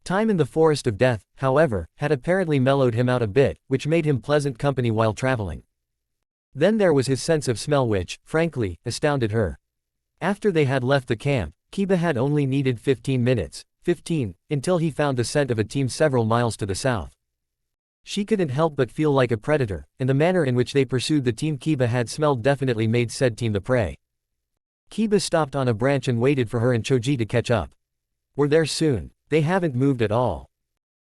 [SPEAKER 1] Time in the Forest of Death, however, had apparently mellowed him out a bit, which made him pleasant company while traveling. Then there was his sense of smell which, frankly, astounded her. After they had left the camp, Kiba had only needed 15 minutes, until he found the scent of a team several miles to the south. She couldn't help but feel like a predator, and the manner in which they pursued the team Kiba had smelled definitely made said team the prey. Kiba stopped on a branch and waited for her and Choji to catch up. We're there soon. They haven't moved at all.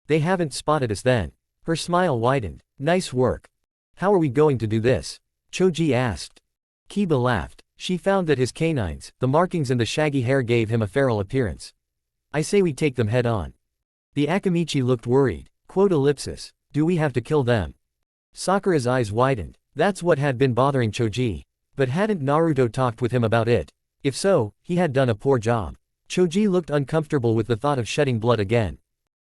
[SPEAKER 1] They haven't spotted us then. Her smile widened. Nice work. How are we going to do this? Choji asked. Kiba laughed. She found that his canines, the markings and the shaggy hair gave him a feral appearance. I say we take them head on. The Akamichi looked worried. Quote ellipsis. Do we have to kill them? Sakura's eyes widened. That's what had been bothering Choji. But hadn't Naruto talked with him about it? If so, he had done a poor job. Choji looked uncomfortable with the thought of shedding blood again.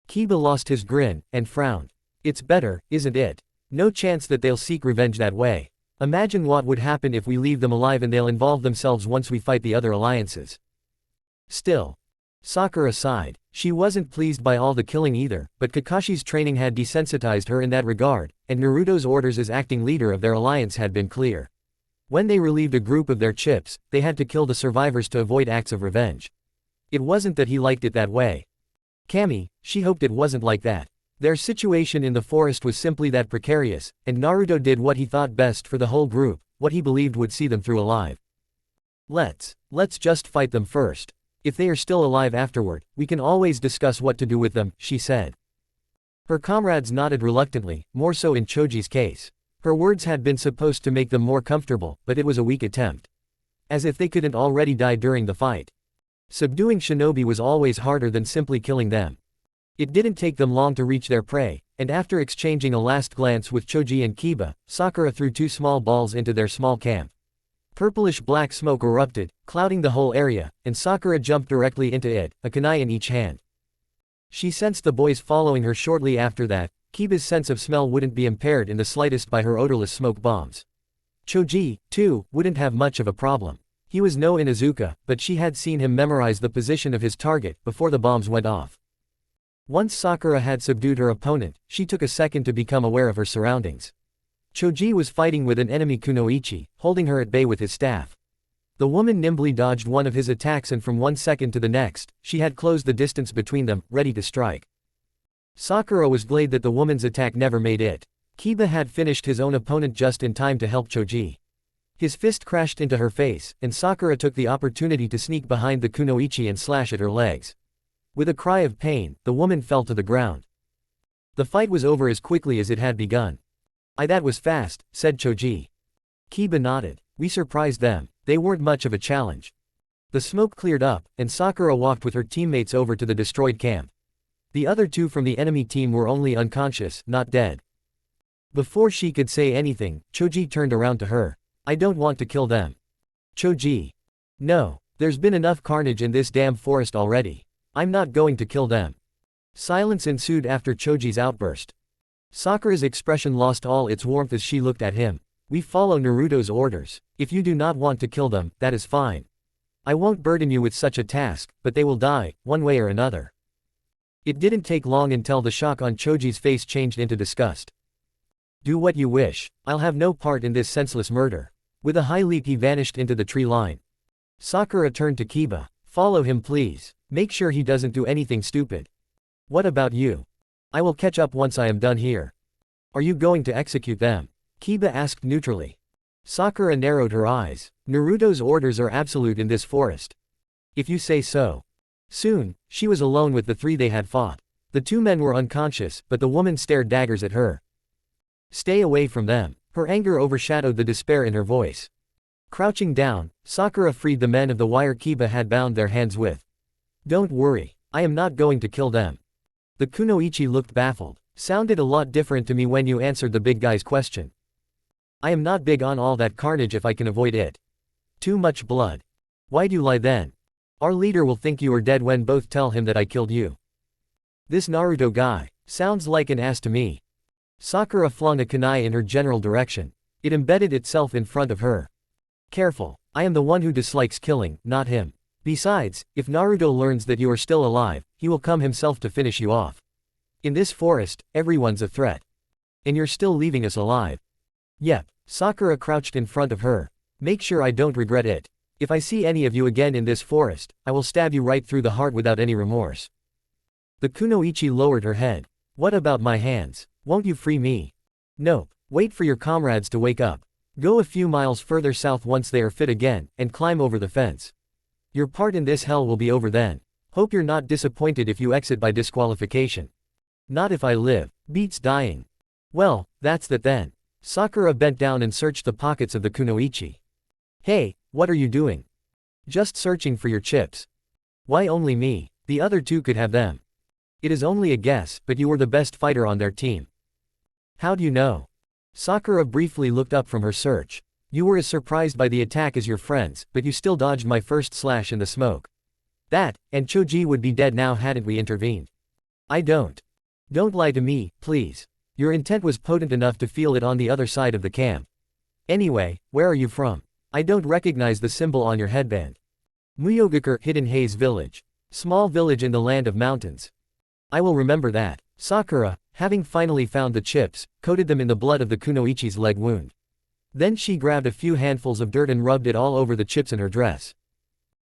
[SPEAKER 1] Kiba lost his grin, and frowned. It's better, isn't it? No chance that they'll seek revenge that way. Imagine what would happen if we leave them alive and they'll involve themselves once we fight the other alliances. Still. Sakura sighed. She wasn't pleased by all the killing either, but Kakashi's training had desensitized her in that regard, and Naruto's orders as acting leader of their alliance had been clear. When they relieved a group of their chips, they had to kill the survivors to avoid acts of revenge. It wasn't that he liked it that way. Kami, she hoped it wasn't like that. Their situation in the forest was simply that precarious, and Naruto did what he thought best for the whole group, what he believed would see them through alive. Let's just fight them first. If they are still alive afterward, we can always discuss what to do with them, she said. Her comrades nodded reluctantly, more so in Choji's case. Her words had been supposed to make them more comfortable, but it was a weak attempt. As if they couldn't already die during the fight. Subduing shinobi was always harder than simply killing them. It didn't take them long to reach their prey, and after exchanging a last glance with Choji and Kiba, Sakura threw 2 small balls into their small camp. Purplish-black smoke erupted, clouding the whole area, and Sakura jumped directly into it, a kunai in each hand. She sensed the boys following her shortly after that. Kiba's sense of smell wouldn't be impaired in the slightest by her odorless smoke bombs. Choji, too, wouldn't have much of a problem. He was no Inuzuka, but she had seen him memorize the position of his target before the bombs went off. Once Sakura had subdued her opponent, she took a second to become aware of her surroundings. Choji was fighting with an enemy kunoichi, holding her at bay with his staff. The woman nimbly dodged one of his attacks and from one second to the next, she had closed the distance between them, ready to strike. Sakura was glad that the woman's attack never made it. Kiba had finished his own opponent just in time to help Choji. His fist crashed into her face, and Sakura took the opportunity to sneak behind the kunoichi and slash at her legs. With a cry of pain, the woman fell to the ground. The fight was over as quickly as it had begun. That was fast, said Choji. Kiba nodded. We surprised them. They weren't much of a challenge. The smoke cleared up, and Sakura walked with her teammates over to the destroyed camp. The other 2 from the enemy team were only unconscious, not dead. Before she could say anything, Choji turned around to her. I don't want to kill them. Choji. No. There's been enough carnage in this damn forest already. I'm not going to kill them. Silence ensued after Choji's outburst. Sakura's expression lost all its warmth as she looked at him. We follow Naruto's orders. If you do not want to kill them, that is fine. I won't burden you with such a task, but they will die, one way or another. It didn't take long until the shock on Choji's face changed into disgust. Do what you wish. I'll have no part in this senseless murder. With a high leap he vanished into the tree line. Sakura turned to Kiba. Follow him please. Make sure he doesn't do anything stupid. What about you? I will catch up once I am done here. Are you going to execute them? Kiba asked neutrally. Sakura narrowed her eyes. Naruto's orders are absolute in this forest. If you say so. Soon, she was alone with the 3 they had fought. The 2 men were unconscious, but the woman stared daggers at her. Stay away from them. Her anger overshadowed the despair in her voice. Crouching down, Sakura freed the men of the wire Kiba had bound their hands with. Don't worry. I am not going to kill them. The kunoichi looked baffled. Sounded a lot different to me when you answered the big guy's question. I am not big on all that carnage if I can avoid it. Too much blood. Why'd you lie then? Our leader will think you are dead when both tell him that I killed you. This Naruto guy sounds like an ass to me. Sakura flung a kunai in her general direction. It embedded itself in front of her. Careful. I am the one who dislikes killing, not him. Besides, if Naruto learns that you are still alive, he will come himself to finish you off. In this forest, everyone's a threat. And you're still leaving us alive. Yep. Sakura crouched in front of her. Make sure I don't regret it. If I see any of you again in this forest, I will stab you right through the heart without any remorse. The kunoichi lowered her head. What about my hands? Won't you free me? Nope. Wait for your comrades to wake up. Go a few miles further south once they are fit again, and climb over the fence. Your part in this hell will be over then. Hope you're not disappointed if you exit by disqualification. Not if I live. Beats dying. Well, that's that then. Sakura bent down and searched the pockets of the kunoichi. Hey, what are you doing? Just searching for your chips. Why only me? The other two could have them. It is only a guess, but you were the best fighter on their team. How do you know? Sakura briefly looked up from her search. You were as surprised by the attack as your friends, but you still dodged my first slash in the smoke. That, and Choji would be dead now hadn't we intervened. I don't. Don't lie to me, please. Your intent was potent enough to feel it on the other side of the camp. Anyway, where are you from? I don't recognize the symbol on your headband. Muyogakure, Hidden Haze Village. Small village in the land of mountains. I will remember that. Sakura, having finally found the chips, coated them in the blood of the kunoichi's leg wound. Then she grabbed a few handfuls of dirt and rubbed it all over the chips in her dress.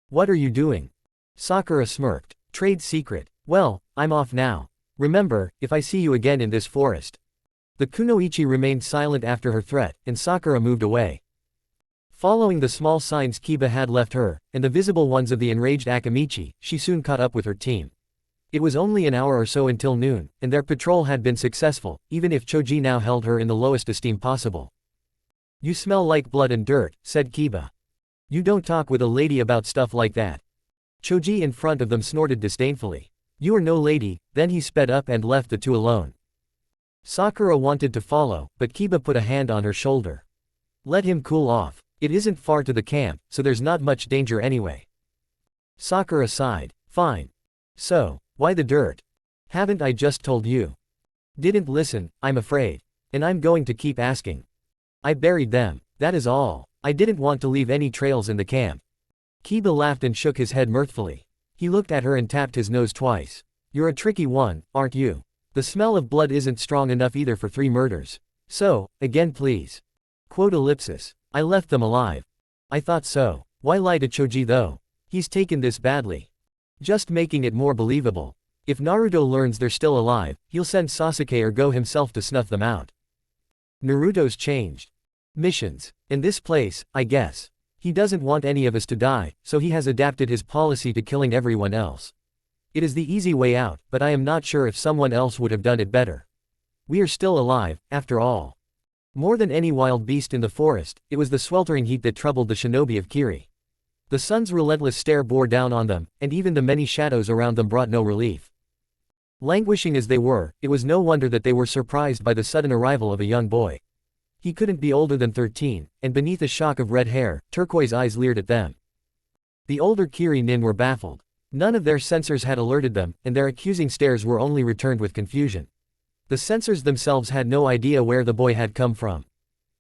[SPEAKER 1] What are you doing? Sakura smirked. Trade secret. Well, I'm off now. Remember, if I see you again in this forest. The kunoichi remained silent after her threat, and Sakura moved away. Following the small signs Kiba had left her, and the visible ones of the enraged Akamichi, she soon caught up with her team. It was only an hour or so until noon, and their patrol had been successful, even if Choji now held her in the lowest esteem possible. You smell like blood and dirt, said Kiba. You don't talk with a lady about stuff like that. Choji in front of them snorted disdainfully. You are no lady. Then he sped up and left the two alone. Sakura wanted to follow, but Kiba put a hand on her shoulder. Let him cool off. It isn't far to the camp, so there's not much danger anyway. Sakura sighed. Fine. So, why the dirt? Haven't I just told you? Didn't listen, I'm afraid. And I'm going to keep asking. I buried them, that is all. I didn't want to leave any trails in the camp. Kiba laughed and shook his head mirthfully. He looked at her and tapped his nose twice. You're a tricky one, aren't you? The smell of blood isn't strong enough either for 3 murders. So, again please. Quote ellipsis. I left them alive. I thought so. Why lie to Choji though? He's taken this badly. Just making it more believable. If Naruto learns they're still alive, he'll send Sasuke or go himself to snuff them out. Naruto's changed. Missions. In this place, I guess. He doesn't want any of us to die, so he has adapted his policy to killing everyone else. It is the easy way out, but I am not sure if someone else would have done it better. We are still alive, after all. More than any wild beast in the forest, it was the sweltering heat that troubled the shinobi of Kiri. The sun's relentless stare bore down on them, and even the many shadows around them brought no relief. Languishing as they were, it was no wonder that they were surprised by the sudden arrival of a young boy. He couldn't be older than 13, and beneath a shock of red hair, turquoise eyes leered at them. The older Kiri nin were baffled. None of their sensors had alerted them, and their accusing stares were only returned with confusion. The sensors themselves had no idea where the boy had come from.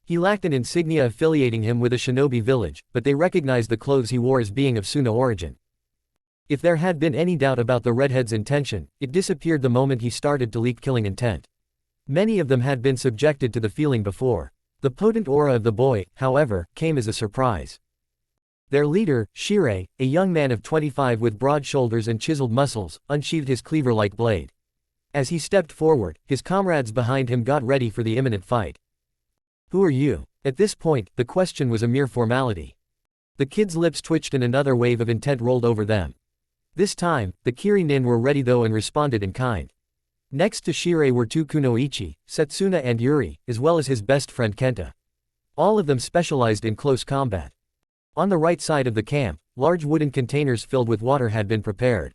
[SPEAKER 1] He lacked an insignia affiliating him with a shinobi village, but they recognized the clothes he wore as being of Suna origin. If there had been any doubt about the redhead's intention, it disappeared the moment he started to leak killing intent. Many of them had been subjected to the feeling before. The potent aura of the boy, however, came as a surprise. Their leader, Shirei, a young man of 25 with broad shoulders and chiseled muscles, unsheathed his cleaver-like blade. As he stepped forward, his comrades behind him got ready for the imminent fight. Who are you? At this point, the question was a mere formality. The kid's lips twitched and another wave of intent rolled over them. This time, the Kiri nin were ready though and responded in kind. Next to Shirei were 2 kunoichi, Setsuna and Yuri, as well as his best friend Kenta. All of them specialized in close combat. On the right side of the camp, large wooden containers filled with water had been prepared.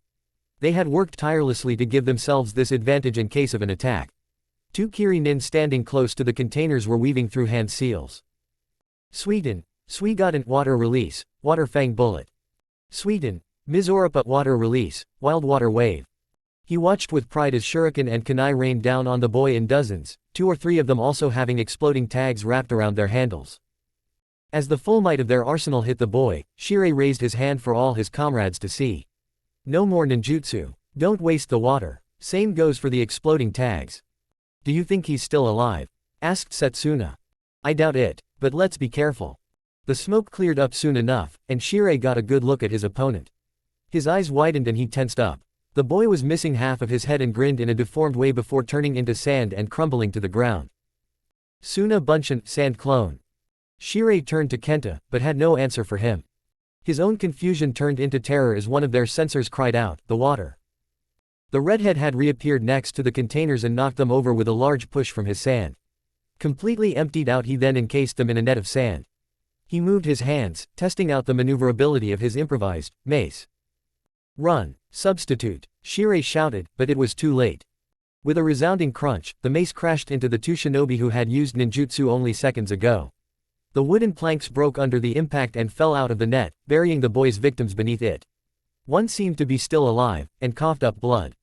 [SPEAKER 1] They had worked tirelessly to give themselves this advantage in case of an attack. 2 Kiri nin standing close to the containers were weaving through hand seals. Sweden, Swigotent water release, water fang bullet. Sweden, Mizorapa water release, wild water wave. He watched with pride as shuriken and kunai rained down on the boy in dozens, 2 or 3 of them also having exploding tags wrapped around their handles. As the full might of their arsenal hit the boy, Shirei raised his hand for all his comrades to see. No more ninjutsu. Don't waste the water. Same goes for the exploding tags. Do you think he's still alive? Asked Setsuna. I doubt it, but let's be careful. The smoke cleared up soon enough, and Shirei got a good look at his opponent. His eyes widened and he tensed up. The boy was missing half of his head and grinned in a deformed way before turning into sand and crumbling to the ground. Suna Bunshin, sand clone. Shirei turned to Kenta, but had no answer for him. His own confusion turned into terror as one of their sensors cried out, "The water!" The redhead had reappeared next to the containers and knocked them over with a large push from his sand. Completely emptied out, he then encased them in a net of sand. He moved his hands, testing out the maneuverability of his improvised mace. Run! Substitute! Shirei shouted, but it was too late. With a resounding crunch, the mace crashed into the 2 shinobi who had used ninjutsu only seconds ago. The wooden planks broke under the impact and fell out of the net, burying the boy's victims beneath it. One seemed to be still alive, and coughed up blood.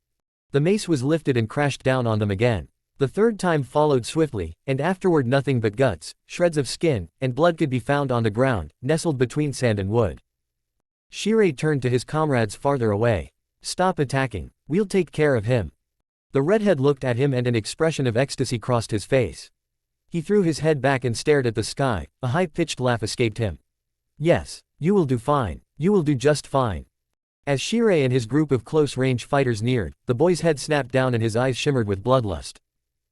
[SPEAKER 1] The mace was lifted and crashed down on them again. The third time followed swiftly, and afterward nothing but guts, shreds of skin, and blood could be found on the ground, nestled between sand and wood. Shirei turned to his comrades farther away. Stop attacking. We'll take care of him. The redhead looked at him and an expression of ecstasy crossed his face. He threw his head back and stared at the sky. A high-pitched laugh escaped him. Yes, you will do fine. You will do just fine. As Shirei and his group of close-range fighters neared, the boy's head snapped down and his eyes shimmered with bloodlust.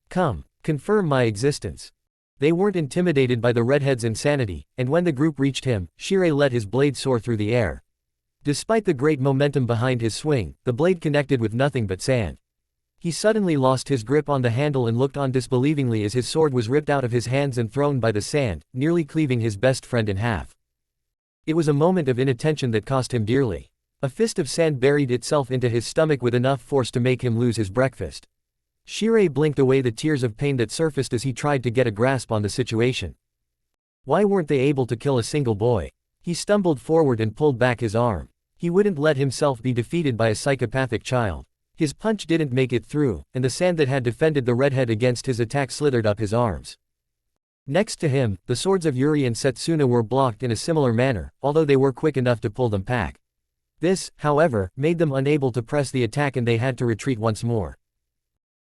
[SPEAKER 1] Come, confirm my existence. They weren't intimidated by the redhead's insanity, and when the group reached him, Shirei let his blade soar through the air. Despite the great momentum behind his swing, the blade connected with nothing but sand. He suddenly lost his grip on the handle and looked on disbelievingly as his sword was ripped out of his hands and thrown by the sand, nearly cleaving his best friend in half. It was a moment of inattention that cost him dearly. A fist of sand buried itself into his stomach with enough force to make him lose his breakfast. Shirei blinked away the tears of pain that surfaced as he tried to get a grasp on the situation. Why weren't they able to kill a single boy? He stumbled forward and pulled back his arm. He wouldn't let himself be defeated by a psychopathic child. His punch didn't make it through, and the sand that had defended the redhead against his attack slithered up his arms. Next to him, the swords of Yuri and Setsuna were blocked in a similar manner, although they were quick enough to pull them back. This, however, made them unable to press the attack and they had to retreat once more.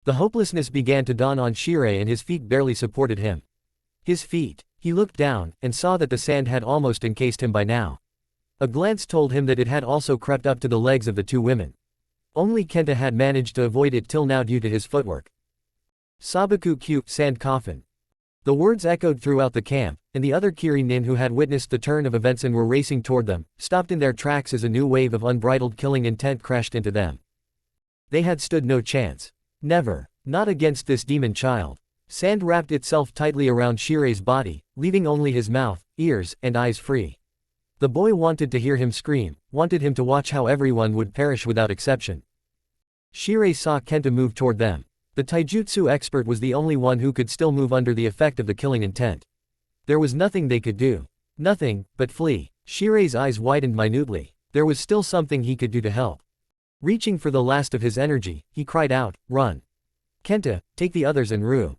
[SPEAKER 1] The hopelessness began to dawn on Shirei and his feet barely supported him. His feet. He looked down, and saw that the sand had almost encased him by now. A glance told him that it had also crept up to the legs of the 2 women. Only Kenta had managed to avoid it till now due to his footwork. Sabaku Q, sand coffin. The words echoed throughout the camp, and the other Kiri nin who had witnessed the turn of events and were racing toward them, stopped in their tracks as a new wave of unbridled killing intent crashed into them. They had stood no chance. Never. Not against this demon child. Sand wrapped itself tightly around Shirei's body, leaving only his mouth, ears, and eyes free. The boy wanted to hear him scream, wanted him to watch how everyone would perish without exception. Shirei saw Kenta move toward them. The taijutsu expert was the only one who could still move under the effect of the killing intent. There was nothing they could do. Nothing, but flee. Shirei's eyes widened minutely. There was still something he could do to help. Reaching for the last of his energy, he cried out, "Run! Kenta, take the others en route."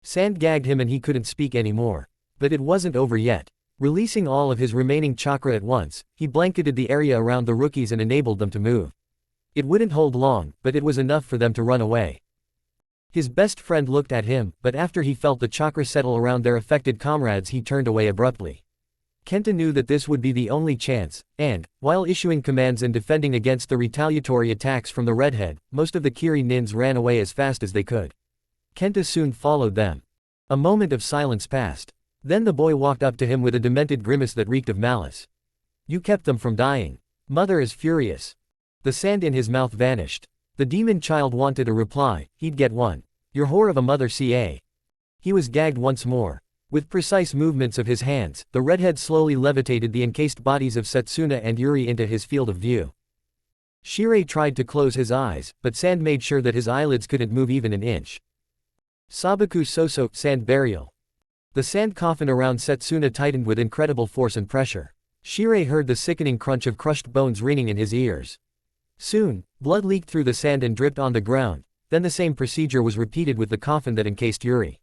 [SPEAKER 1] Sand gagged him and he couldn't speak anymore. But it wasn't over yet. Releasing all of his remaining chakra at once, he blanketed the area around the rookies and enabled them to move. It wouldn't hold long, but it was enough for them to run away. His best friend looked at him, but after he felt the chakra settle around their affected comrades he turned away abruptly. Kenta knew that this would be the only chance, and, while issuing commands and defending against the retaliatory attacks from the redhead, most of the Kiri nins ran away as fast as they could. Kenta soon followed them. A moment of silence passed. Then the boy walked up to him with a demented grimace that reeked of malice. "You kept them from dying. Mother is furious." The sand in his mouth vanished. The demon child wanted a reply, he'd get one. "Your whore of a mother ca." He was gagged once more. With precise movements of his hands, the redhead slowly levitated the encased bodies of Setsuna and Yuri into his field of view. Shirei tried to close his eyes, but sand made sure that his eyelids couldn't move even an inch. Sabaku Soso, sand burial. The sand coffin around Setsuna tightened with incredible force and pressure. Shirei heard the sickening crunch of crushed bones ringing in his ears. Soon, blood leaked through the sand and dripped on the ground, Then the same procedure was repeated with the coffin that encased Yuri.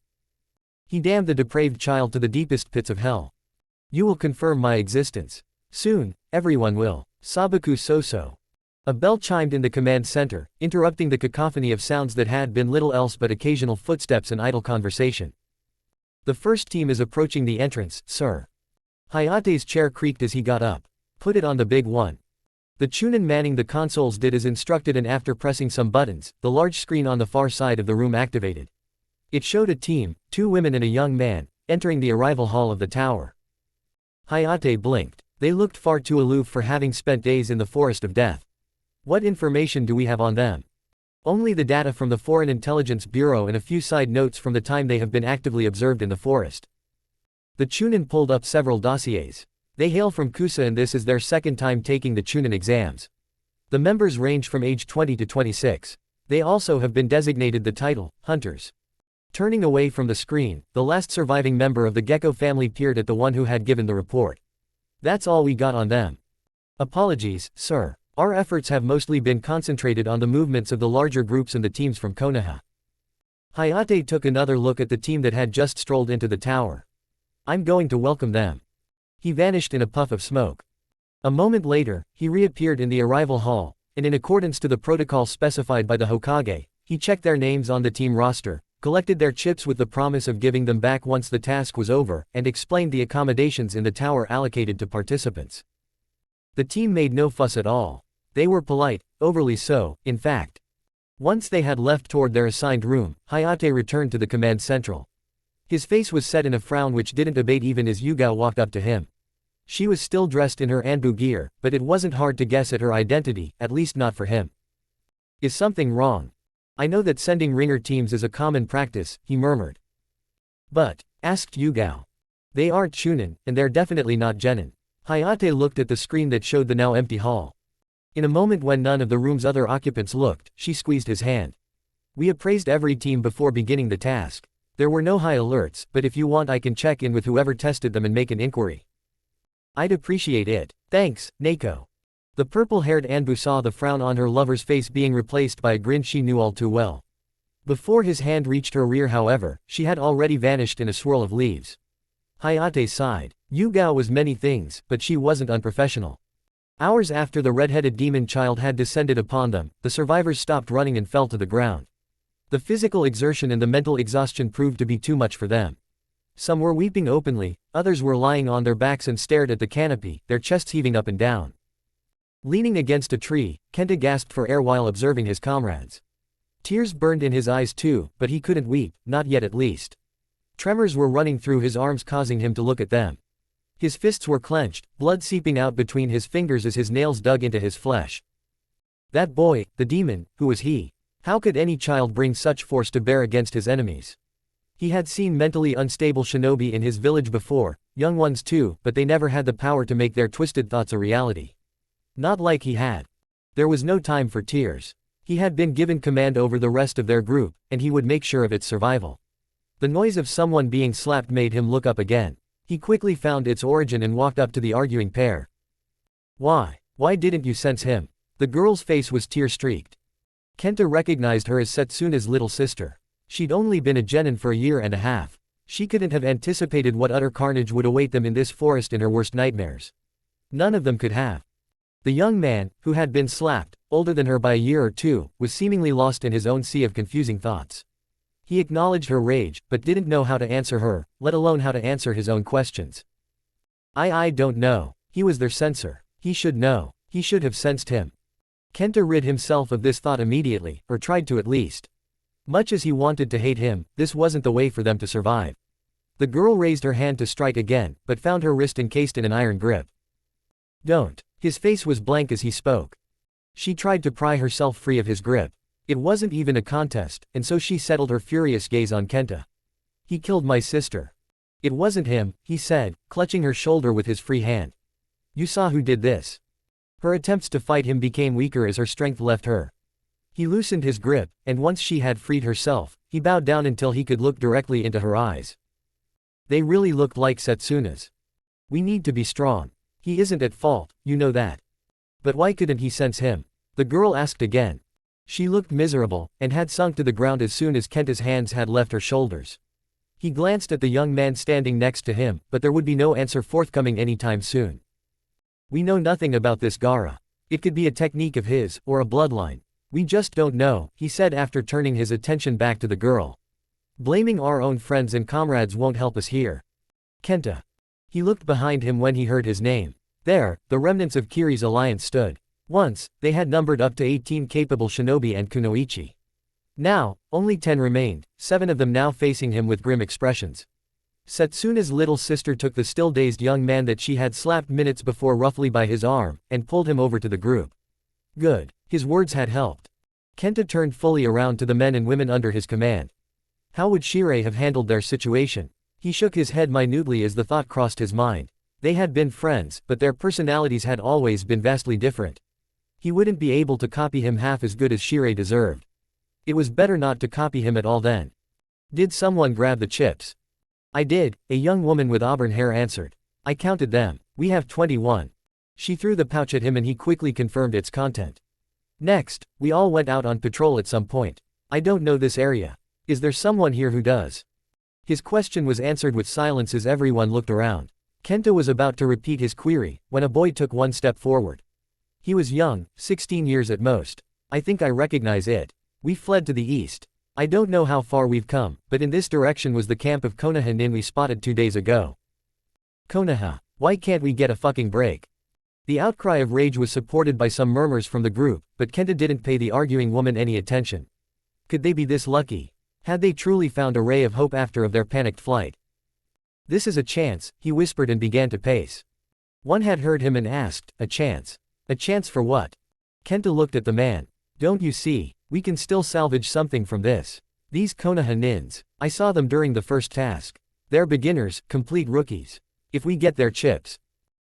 [SPEAKER 1] He damned the depraved child to the deepest pits of hell. You will confirm my existence. Soon, everyone will. Sabaku Soso. A bell chimed in the command center, interrupting the cacophony of sounds that had been little else but occasional footsteps and idle conversation. The first team is approaching the entrance, sir. Hayate's chair creaked as he got up. Put it on the big one. The Chunin manning the consoles did as instructed, and after pressing some buttons, the large screen on the far side of the room activated. It showed a team, 2 women and a young man, entering the arrival hall of the tower. Hayate blinked. They looked far too aloof for having spent days in the forest of death. What information do we have on them? Only the data from the Foreign Intelligence Bureau and a few side notes from the time they have been actively observed in the forest. The Chunin pulled up several dossiers. They hail from Kusa and this is their second time taking the Chunin exams. The members range from age 20 to 26. They also have been designated the title, Hunters. Turning away from the screen, the last surviving member of the Gecko family peered at the one who had given the report. That's all we got on them. Apologies, sir. Our efforts have mostly been concentrated on the movements of the larger groups and the teams from Konoha. Hayate took another look at the team that had just strolled into the tower. I'm going to welcome them. He vanished in a puff of smoke. A moment later, he reappeared in the arrival hall, and in accordance to the protocol specified by the Hokage, he checked their names on the team roster, collected their chips with the promise of giving them back once the task was over, and explained the accommodations in the tower allocated to participants. The team made no fuss at all. They were polite, overly so, in fact. Once they had left toward their assigned room, Hayate returned to the command central. His face was set in a frown which didn't abate even as Yugao walked up to him. She was still dressed in her Anbu gear, but it wasn't hard to guess at her identity, at least not for him. Is something wrong? I know that sending ringer teams is a common practice, he murmured. But, asked Yugao. They aren't Chunin, and they're definitely not genin. Hayate looked at the screen that showed the now empty hall. In a moment when none of the room's other occupants looked, she squeezed his hand. We appraised every team before beginning the task. There were no high alerts, but if you want I can check in with whoever tested them and make an inquiry. I'd appreciate it. Thanks, Neko. The purple-haired Anbu saw the frown on her lover's face being replaced by a grin she knew all too well. Before his hand reached her rear however, she had already vanished in a swirl of leaves. Hayate sighed. Yugao was many things, but she wasn't unprofessional. Hours after the red-headed demon child had descended upon them, the survivors stopped running and fell to the ground. The physical exertion and the mental exhaustion proved to be too much for them. Some were weeping openly, others were lying on their backs and stared at the canopy, their chests heaving up and down. Leaning against a tree, Kenta gasped for air while observing his comrades. Tears burned in his eyes too, but he couldn't weep, not yet at least. Tremors were running through his arms causing him to look at them. His fists were clenched, blood seeping out between his fingers as his nails dug into his flesh. That boy, the demon, who was he? How could any child bring such force to bear against his enemies? He had seen mentally unstable shinobi in his village before, young ones too, but they never had the power to make their twisted thoughts a reality. Not like he had. There was no time for tears. He had been given command over the rest of their group, and he would make sure of its survival. The noise of someone being slapped made him look up again. He quickly found its origin and walked up to the arguing pair. Why didn't you sense him? The girl's face was tear-streaked. Kenta recognized her as Setsuna's little sister. She'd only been a genin for a year and a half. She couldn't have anticipated what utter carnage would await them in this forest in her worst nightmares. None of them could have. The young man, who had been slapped, older than her by a year or two, was seemingly lost in his own sea of confusing thoughts. He acknowledged her rage, but didn't know how to answer her, let alone how to answer his own questions. I don't know. He was their censor. He should know. He should have sensed him. Kenta rid himself of this thought immediately, or tried to at least. Much as he wanted to hate him, this wasn't the way for them to survive. The girl raised her hand to strike again, but found her wrist encased in an iron grip. Don't. His face was blank as he spoke. She tried to pry herself free of his grip. It wasn't even a contest, and so she settled her furious gaze on Kenta. He killed my sister. It wasn't him, he said, clutching her shoulder with his free hand. You saw who did this. Her attempts to fight him became weaker as her strength left her. He loosened his grip, and once she had freed herself, he bowed down until he could look directly into her eyes. They really looked like Setsuna's. We need to be strong. He isn't at fault, you know that. But why couldn't he sense him? The girl asked again. She looked miserable, and had sunk to the ground as soon as Kenta's hands had left her shoulders. He glanced at the young man standing next to him, but there would be no answer forthcoming anytime soon. We know nothing about this Gaara. It could be a technique of his, or a bloodline. We just don't know, he said after turning his attention back to the girl. Blaming our own friends and comrades won't help us here. Kenta. He looked behind him when he heard his name. There, the remnants of Kiri's alliance stood. Once, they had numbered up to 18 capable shinobi and kunoichi. Now, only 10 remained, 7 of them now facing him with grim expressions. Setsuna's little sister took the still dazed young man that she had slapped minutes before roughly by his arm, and pulled him over to the group. Good. His words had helped. Kenta turned fully around to the men and women under his command. How would Shirei have handled their situation? He shook his head minutely as the thought crossed his mind. They had been friends, but their personalities had always been vastly different. He wouldn't be able to copy him half as good as Shirei deserved. It was better not to copy him at all then. Did someone grab the chips? I did, a young woman with auburn hair answered. I counted them. We have 21. She threw the pouch at him and he quickly confirmed its content. Next, we all went out on patrol at some point. I don't know this area. Is there someone here who does? His question was answered with silence as everyone looked around. Kenta was about to repeat his query, when a boy took one step forward. He was young, 16 years at most. I think I recognize it. We fled to the east. I don't know how far we've come, but in this direction was the camp of Konoha nin we spotted 2 days ago. Konoha. Why can't we get a fucking break? The outcry of rage was supported by some murmurs from the group, but Kenta didn't pay the arguing woman any attention. Could they be this lucky? Had they truly found a ray of hope after of their panicked flight? This is a chance, he whispered and began to pace. One had heard him and asked, a chance? A chance for what? Kenta looked at the man. Don't you see? We can still salvage something from this. These Konoha nins, I saw them during the first task. They're beginners, complete rookies. If we get their chips.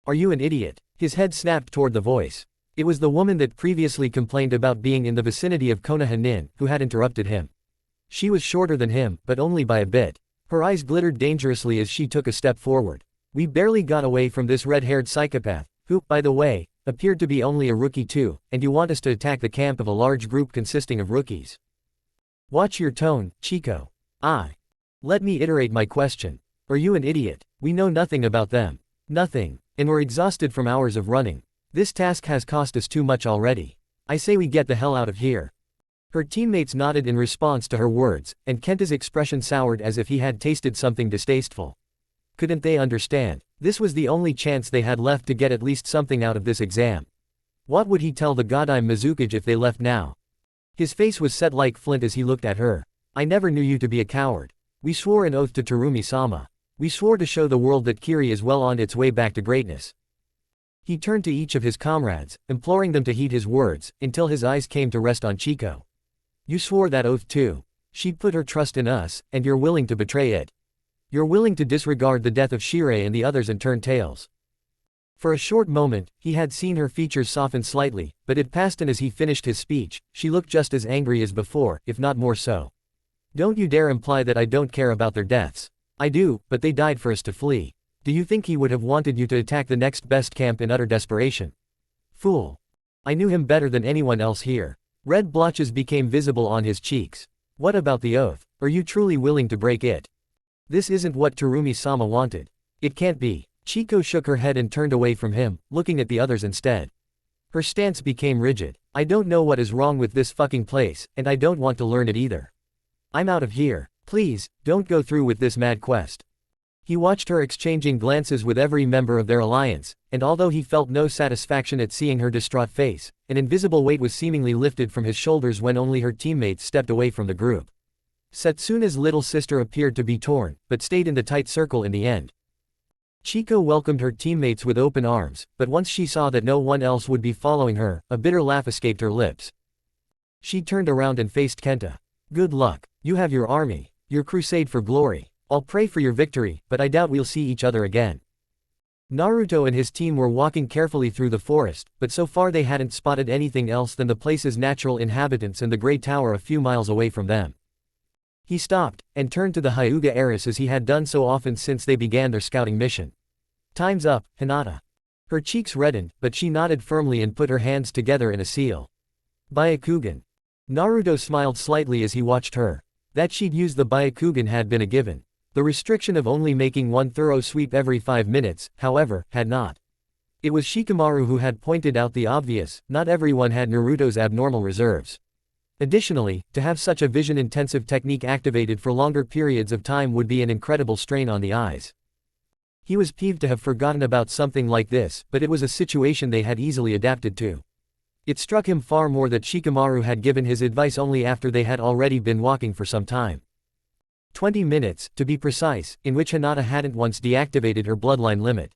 [SPEAKER 1] Are you an idiot? His head snapped toward the voice. It was the woman that previously complained about being in the vicinity of Konoha nin, who had interrupted him. She was shorter than him, but only by a bit. Her eyes glittered dangerously as she took a step forward. We barely got away from this red-haired psychopath, who, by the way, appeared to be only a rookie too, and you want us to attack the camp of a large group consisting of rookies. Watch your tone, Chico. Let me iterate my question. Are you an idiot? We know nothing about them. Nothing. And we're exhausted from hours of running. This task has cost us too much already. I say we get the hell out of here. Her teammates nodded in response to her words, and Kenta's expression soured as if he had tasted something distasteful. Couldn't they understand? This was the only chance they had left to get at least something out of this exam. What would he tell the Godime Mizukage if they left now? His face was set like flint as he looked at her. I never knew you to be a coward. We swore an oath to Terumi-sama. We swore to show the world that Kiri is well on its way back to greatness. He turned to each of his comrades, imploring them to heed his words, until his eyes came to rest on Chico. You swore that oath too. She put her trust in us, and you're willing to betray it. You're willing to disregard the death of Shirei and the others and turn tails. For a short moment, he had seen her features soften slightly, but it passed, and as he finished his speech, she looked just as angry as before, if not more so. Don't you dare imply that I don't care about their deaths. I do, but they died for us to flee. Do you think he would have wanted you to attack the next best camp in utter desperation? Fool. I knew him better than anyone else here. Red blotches became visible on his cheeks. What about the oath? Are you truly willing to break it? This isn't what Terumi-sama wanted. It can't be. Chico shook her head and turned away from him, looking at the others instead. Her stance became rigid. I don't know what is wrong with this fucking place, and I don't want to learn it either. I'm out of here. Please, don't go through with this mad quest. He watched her exchanging glances with every member of their alliance, and although he felt no satisfaction at seeing her distraught face, an invisible weight was seemingly lifted from his shoulders when only her teammates stepped away from the group. Setsuna's little sister appeared to be torn, but stayed in the tight circle in the end. Chico welcomed her teammates with open arms, but once she saw that no one else would be following her, a bitter laugh escaped her lips. She turned around and faced Kenta. Good luck. You have your army, your crusade for glory. I'll pray for your victory, but I doubt we'll see each other again. Naruto and his team were walking carefully through the forest, but so far they hadn't spotted anything else than the place's natural inhabitants and the great tower a few miles away from them. He stopped, and turned to the Hyuga heiress as he had done so often since they began their scouting mission. Time's up, Hinata. Her cheeks reddened, but she nodded firmly and put her hands together in a seal. Byakugan. Naruto smiled slightly as he watched her. That she'd use the Byakugan had been a given. The restriction of only making one thorough sweep every 5 minutes, however, had not. It was Shikamaru who had pointed out the obvious: not everyone had Naruto's abnormal reserves. Additionally, to have such a vision-intensive technique activated for longer periods of time would be an incredible strain on the eyes. He was peeved to have forgotten about something like this, but it was a situation they had easily adapted to. It struck him far more that Shikamaru had given his advice only after they had already been walking for some time. 20 minutes, to be precise, in which Hinata hadn't once deactivated her bloodline limit.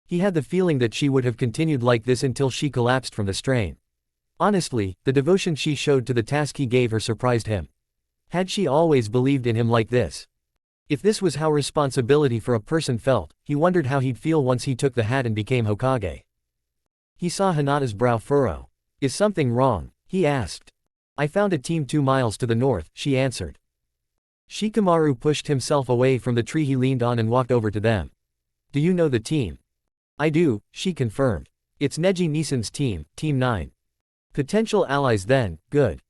[SPEAKER 1] He had the feeling that she would have continued like this until she collapsed from the strain. Honestly, the devotion she showed to the task he gave her surprised him. Had she always believed in him like this? If this was how responsibility for a person felt, he wondered how he'd feel once he took the hat and became Hokage. He saw Hinata's brow furrow. "Is something wrong?" he asked. "I found a team 2 miles to the north," she answered. Shikamaru pushed himself away from the tree he leaned on and walked over to them. "Do you know the team?" "I do," she confirmed. "It's Neji Nissan's team, Team 9. Potential allies then, good."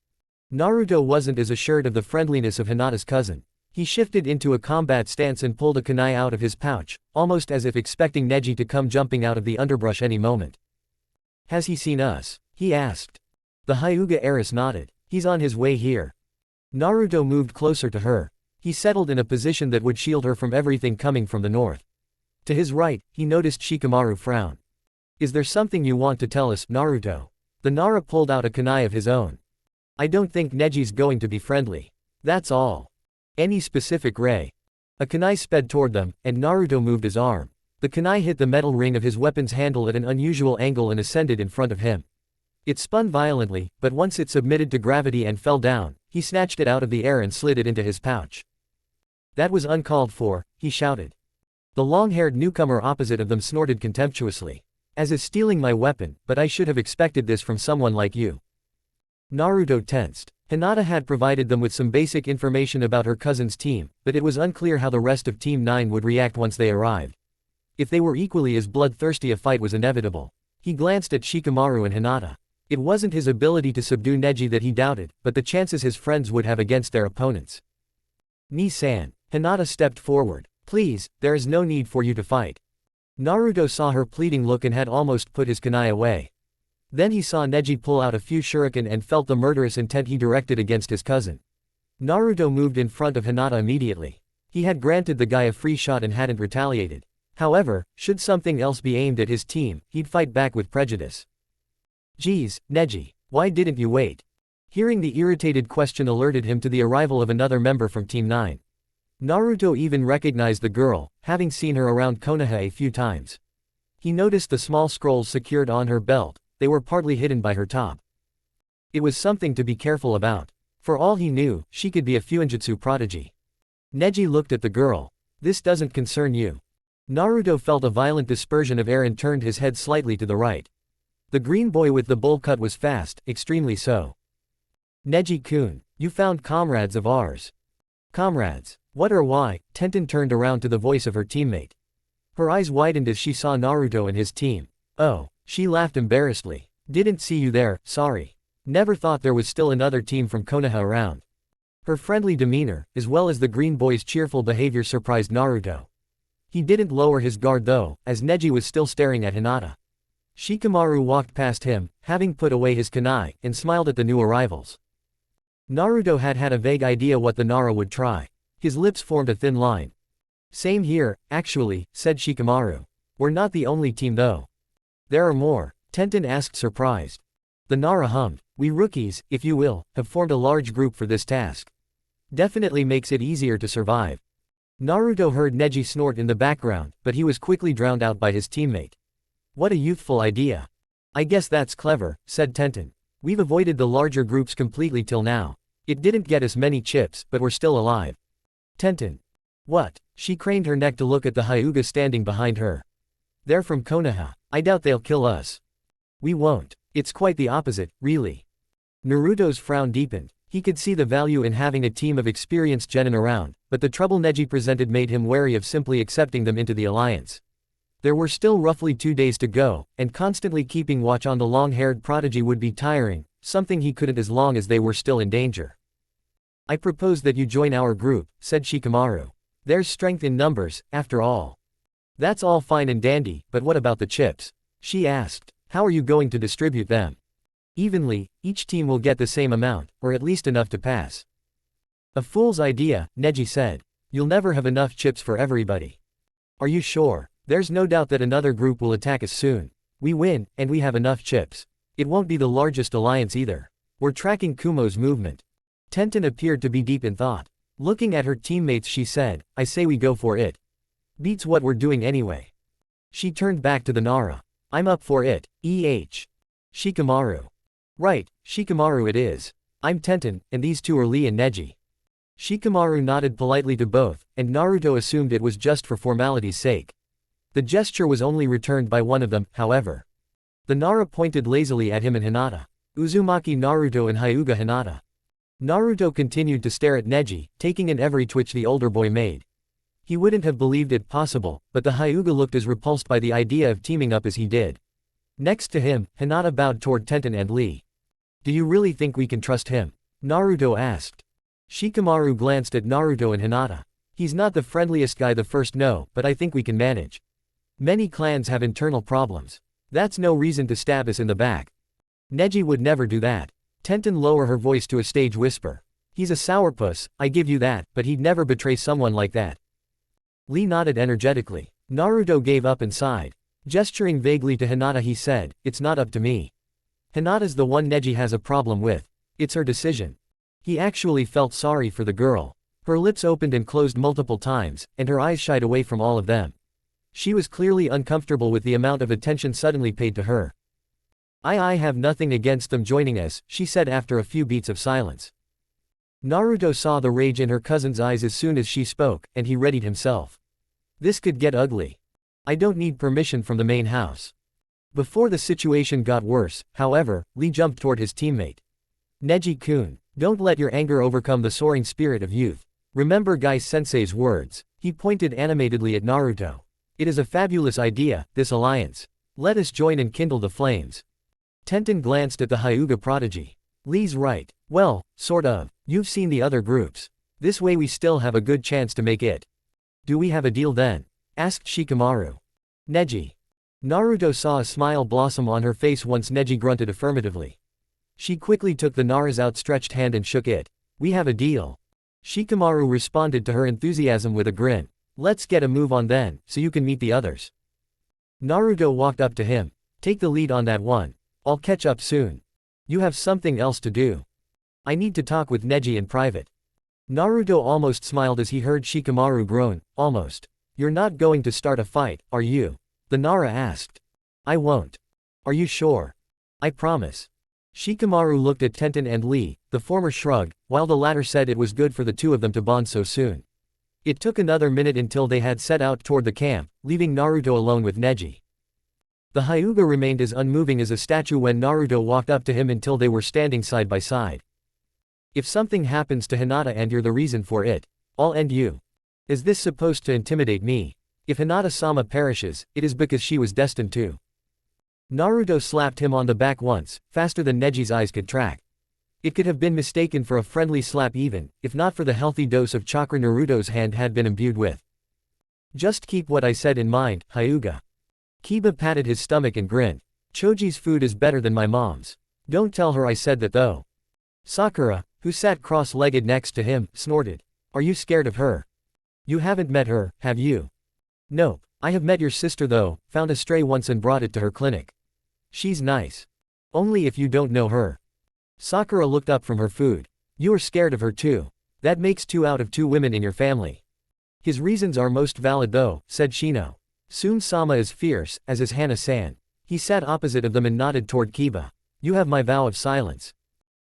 [SPEAKER 1] Naruto wasn't as assured of the friendliness of Hinata's cousin. He shifted into a combat stance and pulled a kunai out of his pouch, almost as if expecting Neji to come jumping out of the underbrush any moment. "Has he seen us?" he asked. The Hyuga heiress nodded. "He's on his way here." Naruto moved closer to her. He settled in a position that would shield her from everything coming from the north. To his right, he noticed Shikamaru frown. "Is there something you want to tell us, Naruto?" The Nara pulled out a kunai of his own. "I don't think Neji's going to be friendly. That's all." "Any specific ray?" A kunai sped toward them, and Naruto moved his arm. The kunai hit the metal ring of his weapon's handle at an unusual angle and ascended in front of him. It spun violently, but once it submitted to gravity and fell down, he snatched it out of the air and slid it into his pouch. "That was uncalled for," he shouted. The long-haired newcomer opposite of them snorted contemptuously. "As is stealing my weapon, but I should have expected this from someone like you." Naruto tensed. Hinata had provided them with some basic information about her cousin's team, but it was unclear how the rest of Team 9 would react once they arrived. If they were equally as bloodthirsty, a fight was inevitable. He glanced at Shikamaru and Hinata. It wasn't his ability to subdue Neji that he doubted, but the chances his friends would have against their opponents. "Ni-san." Hinata stepped forward. "Please, there is no need for you to fight." Naruto saw her pleading look and had almost put his kunai away. Then he saw Neji pull out a few shuriken and felt the murderous intent he directed against his cousin. Naruto moved in front of Hinata immediately. He had granted the guy a free shot and hadn't retaliated. However, should something else be aimed at his team, he'd fight back with prejudice. "Geez, Neji, why didn't you wait?" Hearing the irritated question alerted him to the arrival of another member from Team 9. Naruto even recognized the girl, having seen her around Konoha a few times. He noticed the small scrolls secured on her belt. They were partly hidden by her top. It was something to be careful about. For all he knew, she could be a Fuinjutsu prodigy. Neji looked at the girl. "This doesn't concern you." Naruto felt a violent dispersion of air and turned his head slightly to the right. The green boy with the bowl cut was fast, extremely so. "Neji-kun, you found comrades of ours." "Comrades? What or why?" Tenten turned around to the voice of her teammate. Her eyes widened as she saw Naruto and his team. "Oh." She laughed embarrassedly. "Didn't see you there, sorry. Never thought there was still another team from Konoha around." Her friendly demeanor, as well as the green boy's cheerful behavior, surprised Naruto. He didn't lower his guard though, as Neji was still staring at Hinata. Shikamaru walked past him, having put away his kunai, and smiled at the new arrivals. Naruto had had a vague idea what the Nara would try. His lips formed a thin line. "Same here, actually," said Shikamaru. "We're not the only team though." "There are more?" Tenten asked, surprised. The Nara hummed. "We rookies, if you will, have formed a large group for this task. Definitely makes it easier to survive." Naruto heard Neji snort in the background, but he was quickly drowned out by his teammate. "What a youthful idea." "I guess that's clever," said Tenten. "We've avoided the larger groups completely till now. It didn't get us many chips, but we're still alive." Tenten. "What?" She craned her neck to look at the Hyuga standing behind her. "They're from Konoha. I doubt they'll kill us." "We won't. It's quite the opposite, really." Naruto's frown deepened. He could see the value in having a team of experienced genin around, but the trouble Neji presented made him wary of simply accepting them into the alliance. There were still roughly 2 days to go, and constantly keeping watch on the long-haired prodigy would be tiring, something he couldn't as long as they were still in danger. I propose that you join our group, said Shikamaru. There's strength in numbers, after all. That's all fine and dandy, but what about the chips? She asked. How are you going to distribute them? Evenly, each team will get the same amount, or at least enough to pass. A fool's idea, Neji said. You'll never have enough chips for everybody. Are you sure? There's no doubt that another group will attack us soon. We win, and we have enough chips. It won't be the largest alliance either. We're tracking Kumo's movement. Tenten appeared to be deep in thought. Looking at her teammates she said, I say we go for it. Beats what we're doing anyway. She turned back to the Nara. I'm up for it, Shikamaru. Right, Shikamaru it is. I'm Tenten, and these two are Lee and Neji. Shikamaru nodded politely to both, and Naruto assumed it was just for formality's sake. The gesture was only returned by one of them, however. The Nara pointed lazily at him and Hinata. Uzumaki Naruto and Hyuga Hinata. Naruto continued to stare at Neji, taking in every twitch the older boy made. He wouldn't have believed it possible, but the Hyuga looked as repulsed by the idea of teaming up as he did. Next to him, Hinata bowed toward Tenten and Lee. Do you really think we can trust him? Naruto asked. Shikamaru glanced at Naruto and Hinata. He's not the friendliest guy the first no, but I think we can manage. Many clans have internal problems. That's no reason to stab us in the back. Neji would never do that. Tenten lowered her voice to a stage whisper. He's a sourpuss, I give you that, but he'd never betray someone like that. Lee nodded energetically. Naruto gave up and sighed. Gesturing vaguely to Hinata he said, it's not up to me. Hinata's the one Neji has a problem with. It's her decision. He actually felt sorry for the girl. Her lips opened and closed multiple times, and her eyes shied away from all of them. She was clearly uncomfortable with the amount of attention suddenly paid to her. I have nothing against them joining us, she said after a few beats of silence. Naruto saw the rage in her cousin's eyes as soon as she spoke, and he readied himself. This could get ugly. I don't need permission from the main house. Before the situation got worse, however, Lee jumped toward his teammate. Neji-kun, don't let your anger overcome the soaring spirit of youth. Remember Gai-sensei's words. He pointed animatedly at Naruto. It is a fabulous idea, this alliance. Let us join and kindle the flames. Tenten glanced at the Hyuga prodigy. Lee's right. Well, sort of. You've seen the other groups. This way we still have a good chance to make it. Do we have a deal then? Asked Shikamaru. Neji. Naruto saw a smile blossom on her face once Neji grunted affirmatively. She quickly took the Nara's outstretched hand and shook it. We have a deal. Shikamaru responded to her enthusiasm with a grin. Let's get a move on then, so you can meet the others. Naruto walked up to him. Take the lead on that one. I'll catch up soon. You have something else to do. I need to talk with Neji in private. Naruto almost smiled as he heard Shikamaru groan, almost. You're not going to start a fight, are you? The Nara asked. I won't. Are you sure? I promise. Shikamaru looked at Tenten and Lee, the former shrugged, while the latter said it was good for the two of them to bond so soon. It took another minute until they had set out toward the camp, leaving Naruto alone with Neji. The Hyuga remained as unmoving as a statue when Naruto walked up to him until they were standing side by side. If something happens to Hinata and you're the reason for it, I'll end you. Is this supposed to intimidate me? If Hinata-sama perishes, it is because she was destined to. Naruto slapped him on the back once, faster than Neji's eyes could track. It could have been mistaken for a friendly slap even, if not for the healthy dose of chakra Naruto's hand had been imbued with. Just keep what I said in mind, Hyuga. Kiba patted his stomach and grinned. Choji's food is better than my mom's. Don't tell her I said that though. Sakura, who sat cross-legged next to him, snorted. Are you scared of her? You haven't met her, have you? Nope. I have met your sister though, found a stray once and brought it to her clinic. She's nice. Only if you don't know her. Sakura looked up from her food. You are scared of her too. That makes 2 out of 2 women in your family. His reasons are most valid though, said Shino. Sun-sama is fierce, as is Hana-san. He sat opposite of them and nodded toward Kiba. You have my vow of silence.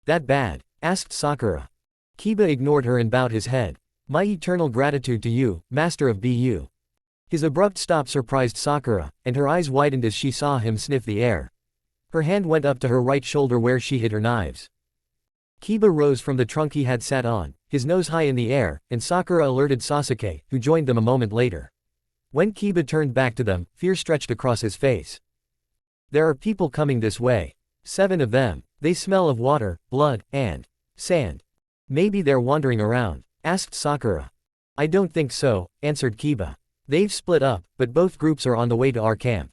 [SPEAKER 1] That bad? Asked Sakura. Kiba ignored her and bowed his head. My eternal gratitude to you, master of BU. His abrupt stop surprised Sakura, and her eyes widened as she saw him sniff the air. Her hand went up to her right shoulder where she hid her knives. Kiba rose from the trunk he had sat on, his nose high in the air, and Sakura alerted Sasuke, who joined them a moment later. When Kiba turned back to them, fear stretched across his face. There are people coming this way. 7 of them. They smell of water, blood, and sand. Maybe they're wandering around, asked Sakura. I don't think so, answered Kiba. They've split up, but both groups are on the way to our camp.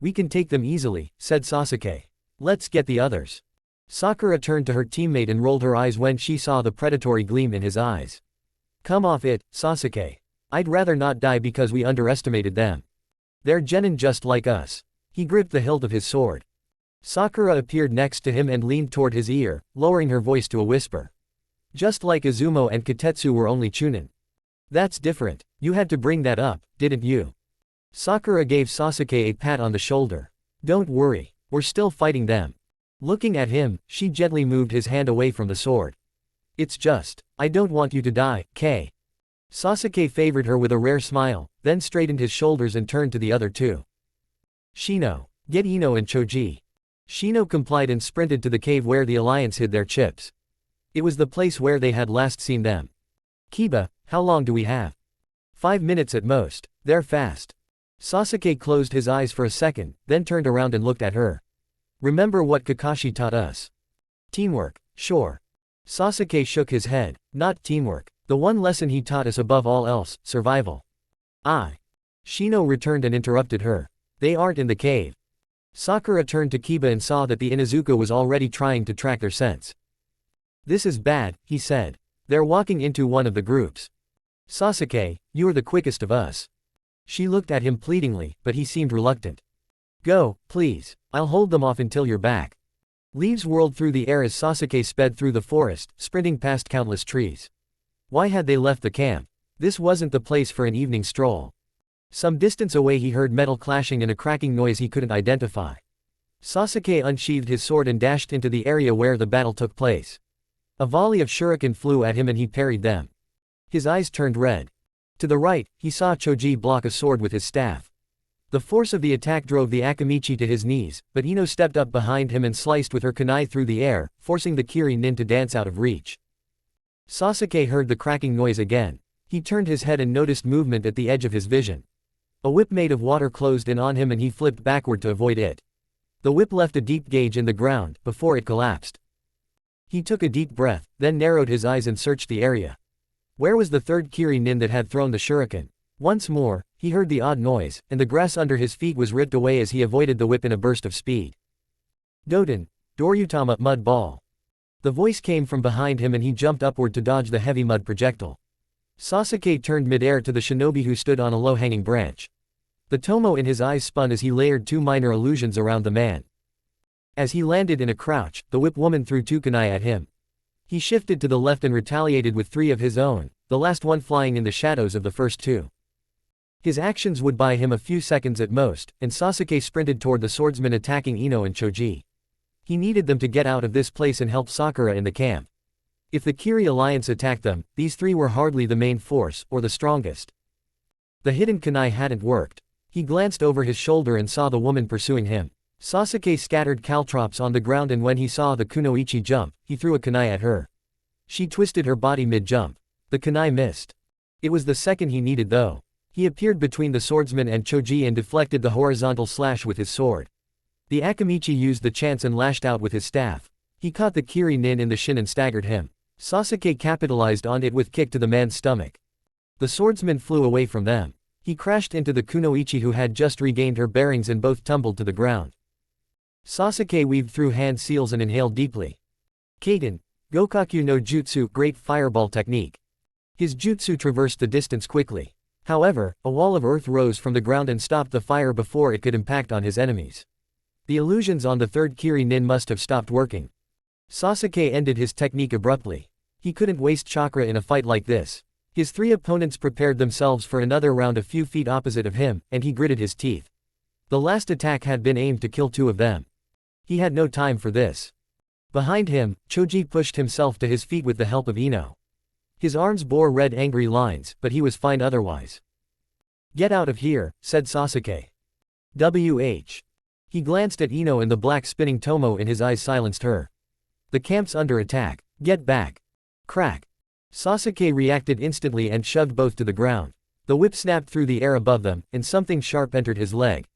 [SPEAKER 1] We can take them easily, said Sasuke. Let's get the others. Sakura turned to her teammate and rolled her eyes when she saw the predatory gleam in his eyes. Come off it, Sasuke. I'd rather not die because we underestimated them. They're genin just like us. He gripped the hilt of his sword. Sakura appeared next to him and leaned toward his ear, lowering her voice to a whisper. Just like Izumo and Katetsu were only chunin. That's different. You had to bring that up, didn't you? Sakura gave Sasuke a pat on the shoulder. Don't worry, we're still fighting them. Looking at him, she gently moved his hand away from the sword. It's just, I don't want you to die, Kay. Sasuke favored her with a rare smile, then straightened his shoulders and turned to the other 2. Shino, get Ino and Choji. Shino complied and sprinted to the cave where the alliance hid their chips. It was the place where they had last seen them. Kiba, how long do we have? 5 minutes at most. They're fast. Sasuke closed his eyes for a second, then turned around and looked at her. Remember what Kakashi taught us? Teamwork, sure. Sasuke shook his head. Not teamwork. The one lesson he taught us above all else, survival. Shino returned and interrupted her. They aren't in the cave. Sakura turned to Kiba and saw that the Inuzuka was already trying to track their scents. This is bad, he said. They're walking into one of the groups. Sasuke, you're the quickest of us. She looked at him pleadingly, but he seemed reluctant. Go, please. I'll hold them off until you're back. Leaves whirled through the air as Sasuke sped through the forest, sprinting past countless trees. Why had they left the camp? This wasn't the place for an evening stroll. Some distance away he heard metal clashing and a cracking noise he couldn't identify. Sasuke unsheathed his sword and dashed into the area where the battle took place. A volley of shuriken flew at him and he parried them. His eyes turned red. To the right, he saw Choji block a sword with his staff. The force of the attack drove the Akamichi to his knees, but Ino stepped up behind him and sliced with her kunai through the air, forcing the Kiri-nin to dance out of reach. Sasuke heard the cracking noise again. He turned his head and noticed movement at the edge of his vision. A whip made of water closed in on him and he flipped backward to avoid it. The whip left a deep gauge in the ground, before it collapsed. He took a deep breath, then narrowed his eyes and searched the area. Where was the third Kiri-nin that had thrown the shuriken? Once more, he heard the odd noise, and the grass under his feet was ripped away as he avoided the whip in a burst of speed. Doden, Doryutama mud ball. The voice came from behind him and he jumped upward to dodge the heavy mud projectile. Sasuke turned midair to the shinobi who stood on a low-hanging branch. The tomo in his eyes spun as he layered 2 minor illusions around the man. As he landed in a crouch, the whip woman threw 2 kunai at him. He shifted to the left and retaliated with 3 of his own, the last one flying in the shadows of the first 2. His actions would buy him a few seconds at most, and Sasuke sprinted toward the swordsmen attacking Ino and Choji. He needed them to get out of this place and help Sakura in the camp. If the Kiri alliance attacked them, these 3 were hardly the main force, or the strongest. The hidden kunai hadn't worked. He glanced over his shoulder and saw the woman pursuing him. Sasuke scattered caltrops on the ground and when he saw the kunoichi jump, he threw a kunai at her. She twisted her body mid-jump. The kunai missed. It was the second he needed though. He appeared between the swordsman and Choji and deflected the horizontal slash with his sword. The Akamichi used the chance and lashed out with his staff. He caught the Kiri-nin in the shin and staggered him. Sasuke capitalized on it with kick to the man's stomach. The swordsman flew away from them. He crashed into the kunoichi who had just regained her bearings and both tumbled to the ground. Sasuke weaved through hand seals and inhaled deeply. Kaden, Gokaku no Jutsu, great fireball technique. His jutsu traversed the distance quickly. However, a wall of earth rose from the ground and stopped the fire before it could impact on his enemies. The illusions on the third Kiri-nin must have stopped working. Sasuke ended his technique abruptly. He couldn't waste chakra in a fight like this. His 3 opponents prepared themselves for another round a few feet opposite of him, and he gritted his teeth. The last attack had been aimed to kill 2 of them. He had no time for this. Behind him, Choji pushed himself to his feet with the help of Ino. His arms bore red angry lines, but he was fine otherwise. Get out of here, said Sasuke. He glanced at Ino and the black spinning tomo in his eyes silenced her. The camp's under attack. Get back. Crack. Sasuke reacted instantly and shoved both to the ground. The whip snapped through the air above them, and something sharp entered his leg.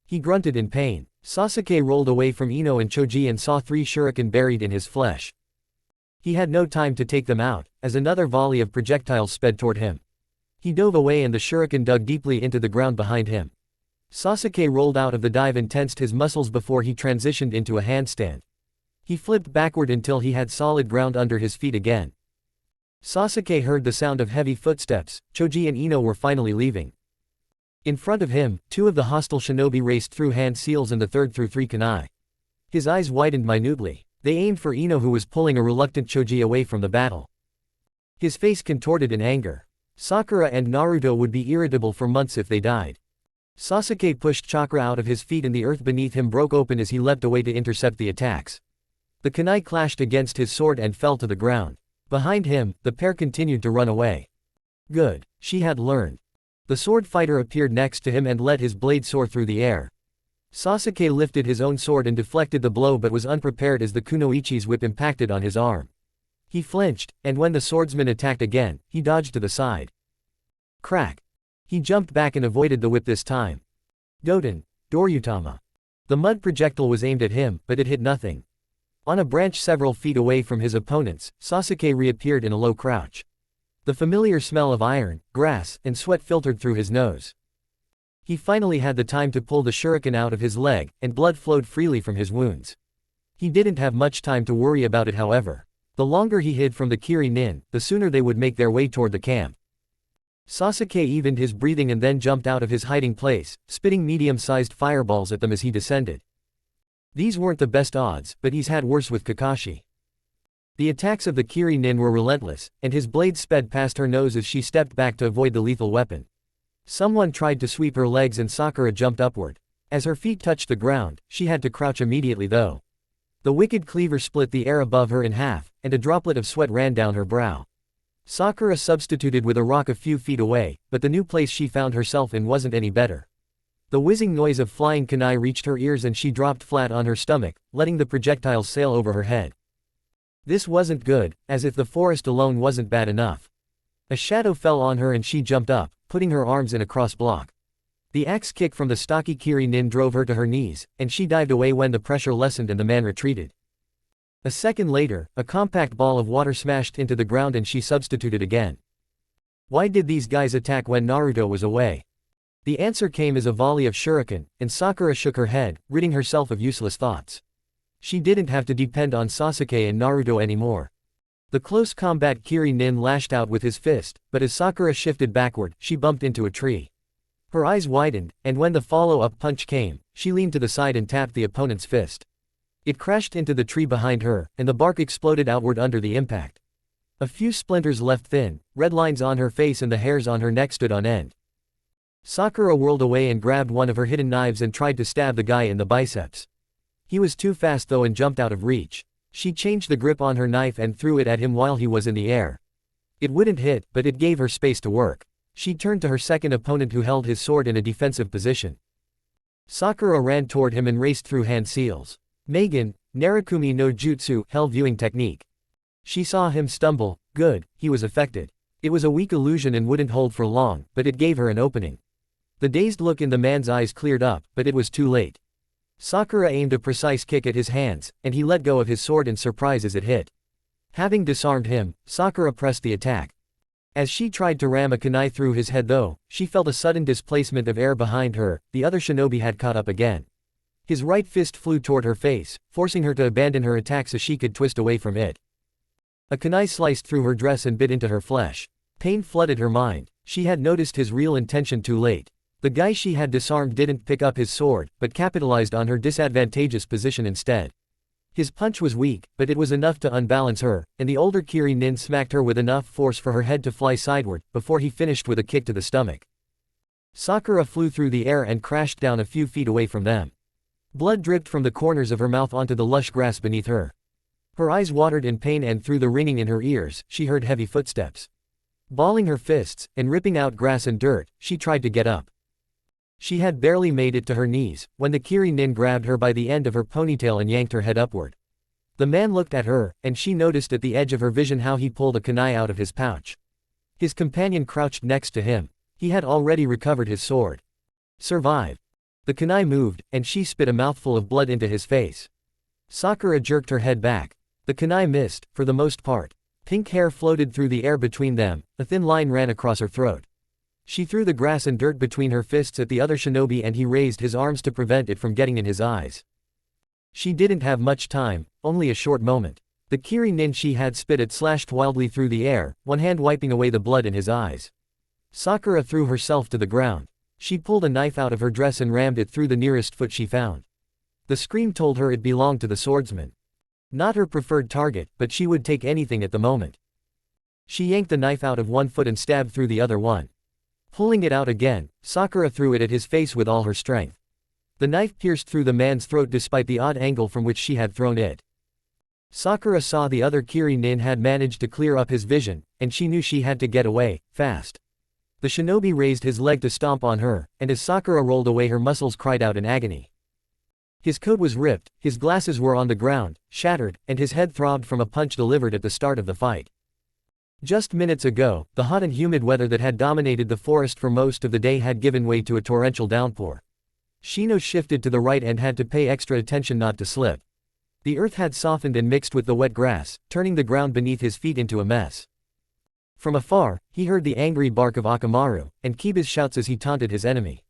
[SPEAKER 1] He grunted in pain. Sasuke rolled away from Ino and Choji and saw 3 shuriken buried in his flesh. He had no time to take them out, as another volley of projectiles sped toward him. He dove away and the shuriken dug deeply into the ground behind him. Sasuke rolled out of the dive and tensed his muscles before he transitioned into a handstand. He flipped backward until he had solid ground under his feet again. Sasuke heard the sound of heavy footsteps. Choji and Ino were finally leaving. In front of him, 2 of the hostile shinobi raced through hand seals and the third through 3 kunai. His eyes widened minutely. They aimed for Ino, who was pulling a reluctant Choji away from the battle. His face contorted in anger. Sakura and Naruto would be irritable for months if they died. Sasuke pushed chakra out of his feet and the earth beneath him broke open as he leapt away to intercept the attacks. The kunai clashed against his sword and fell to the ground. Behind him, the pair continued to run away. Good. She had learned. The sword fighter appeared next to him and let his blade soar through the air. Sasuke lifted his own sword and deflected the blow but was unprepared as the kunoichi's whip impacted on his arm. He flinched, and when the swordsman attacked again, he dodged to the side. Crack. He jumped back and avoided the whip this time. Doten, Doryutama. The mud projectile was aimed at him, but it hit nothing. On a branch several feet away from his opponents, Sasuke reappeared in a low crouch. The familiar smell of iron, grass, and sweat filtered through his nose. He finally had the time to pull the shuriken out of his leg, and blood flowed freely from his wounds. He didn't have much time to worry about it, however. The longer he hid from the Kiri-nin, the sooner they would make their way toward the camp. Sasuke evened his breathing and then jumped out of his hiding place, spitting medium-sized fireballs at them as he descended. These weren't the best odds, but he's had worse with Kakashi. The attacks of the Kiri-nin were relentless, and his blade sped past her nose as she stepped back to avoid the lethal weapon. Someone tried to sweep her legs and Sakura jumped upward. As her feet touched the ground, she had to crouch immediately though. The wicked cleaver split the air above her in half, and a droplet of sweat ran down her brow. Sakura substituted with a rock a few feet away, but the new place she found herself in wasn't any better. The whizzing noise of flying kunai reached her ears and she dropped flat on her stomach, letting the projectiles sail over her head. This wasn't good, as if the forest alone wasn't bad enough. A shadow fell on her and she jumped up, putting her arms in a cross block. The axe kick from the stocky Kiri-nin drove her to her knees, and she dived away when the pressure lessened and the man retreated. A second later, a compact ball of water smashed into the ground and she substituted again. Why did these guys attack when Naruto was away? The answer came as a volley of shuriken, and Sakura shook her head, ridding herself of useless thoughts. She didn't have to depend on Sasuke and Naruto anymore. The close combat Kiri-nin lashed out with his fist, but as Sakura shifted backward, she bumped into a tree. Her eyes widened, and when the follow-up punch came, she leaned to the side and tapped the opponent's fist. It crashed into the tree behind her, and the bark exploded outward under the impact. A few splinters left thin, red lines on her face and the hairs on her neck stood on end. Sakura whirled away and grabbed one of her hidden knives and tried to stab the guy in the biceps. He was too fast though and jumped out of reach. She changed the grip on her knife and threw it at him while he was in the air. It wouldn't hit, but it gave her space to work. She turned to her second opponent who held his sword in a defensive position. Sakura ran toward him and raced through hand seals. Megan, Narukumi no Jutsu, hell viewing technique. She saw him stumble. Good, he was affected. It was a weak illusion and wouldn't hold for long, but it gave her an opening. The dazed look in the man's eyes cleared up, but it was too late. Sakura aimed a precise kick at his hands, and he let go of his sword in surprise as it hit. Having disarmed him, Sakura pressed the attack. As she tried to ram a kunai through his head though, she felt a sudden displacement of air behind her. The other shinobi had caught up again. His right fist flew toward her face, forcing her to abandon her attack so she could twist away from it. A kunai sliced through her dress and bit into her flesh. Pain flooded her mind. She had noticed his real intention too late. The guy she had disarmed didn't pick up his sword, but capitalized on her disadvantageous position instead. His punch was weak, but it was enough to unbalance her, and the older Kiri-nin smacked her with enough force for her head to fly sideward, before he finished with a kick to the stomach. Sakura flew through the air and crashed down a few feet away from them. Blood dripped from the corners of her mouth onto the lush grass beneath her. Her eyes watered in pain and through the ringing in her ears, she heard heavy footsteps. Balling her fists, and ripping out grass and dirt, she tried to get up. She had barely made it to her knees, when the Kiri-nin grabbed her by the end of her ponytail and yanked her head upward. The man looked at her, and she noticed at the edge of her vision how he pulled a kunai out of his pouch. His companion crouched next to him. He had already recovered his sword. Survive. The kunai moved, and she spit a mouthful of blood into his face. Sakura jerked her head back. The kunai missed, for the most part. Pink hair floated through the air between them, a thin line ran across her throat. She threw the grass and dirt between her fists at the other shinobi and he raised his arms to prevent it from getting in his eyes. She didn't have much time, only a short moment. The kiri nin she had spit at slashed wildly through the air, one hand wiping away the blood in his eyes. Sakura threw herself to the ground. She pulled a knife out of her dress and rammed it through the nearest foot she found. The scream told her it belonged to the swordsman. Not her preferred target, but she would take anything at the moment. She yanked the knife out of one foot and stabbed through the other one. Pulling it out again, Sakura threw it at his face with all her strength. The knife pierced through the man's throat despite the odd angle from which she had thrown it. Sakura saw the other kiri nin had managed to clear up his vision, and she knew she had to get away, fast. The shinobi raised his leg to stomp on her, and as Sakura rolled away her muscles cried out in agony. His coat was ripped, his glasses were on the ground, shattered, and his head throbbed from a punch delivered at the start of the fight. Just minutes ago, the hot and humid weather that had dominated the forest for most of the day had given way to a torrential downpour. Shino shifted to the right and had to pay extra attention not to slip. The earth had softened and mixed with the wet grass, turning the ground beneath his feet into a mess. From afar, he heard the angry bark of Akamaru, and Kiba's shouts as he taunted his enemy.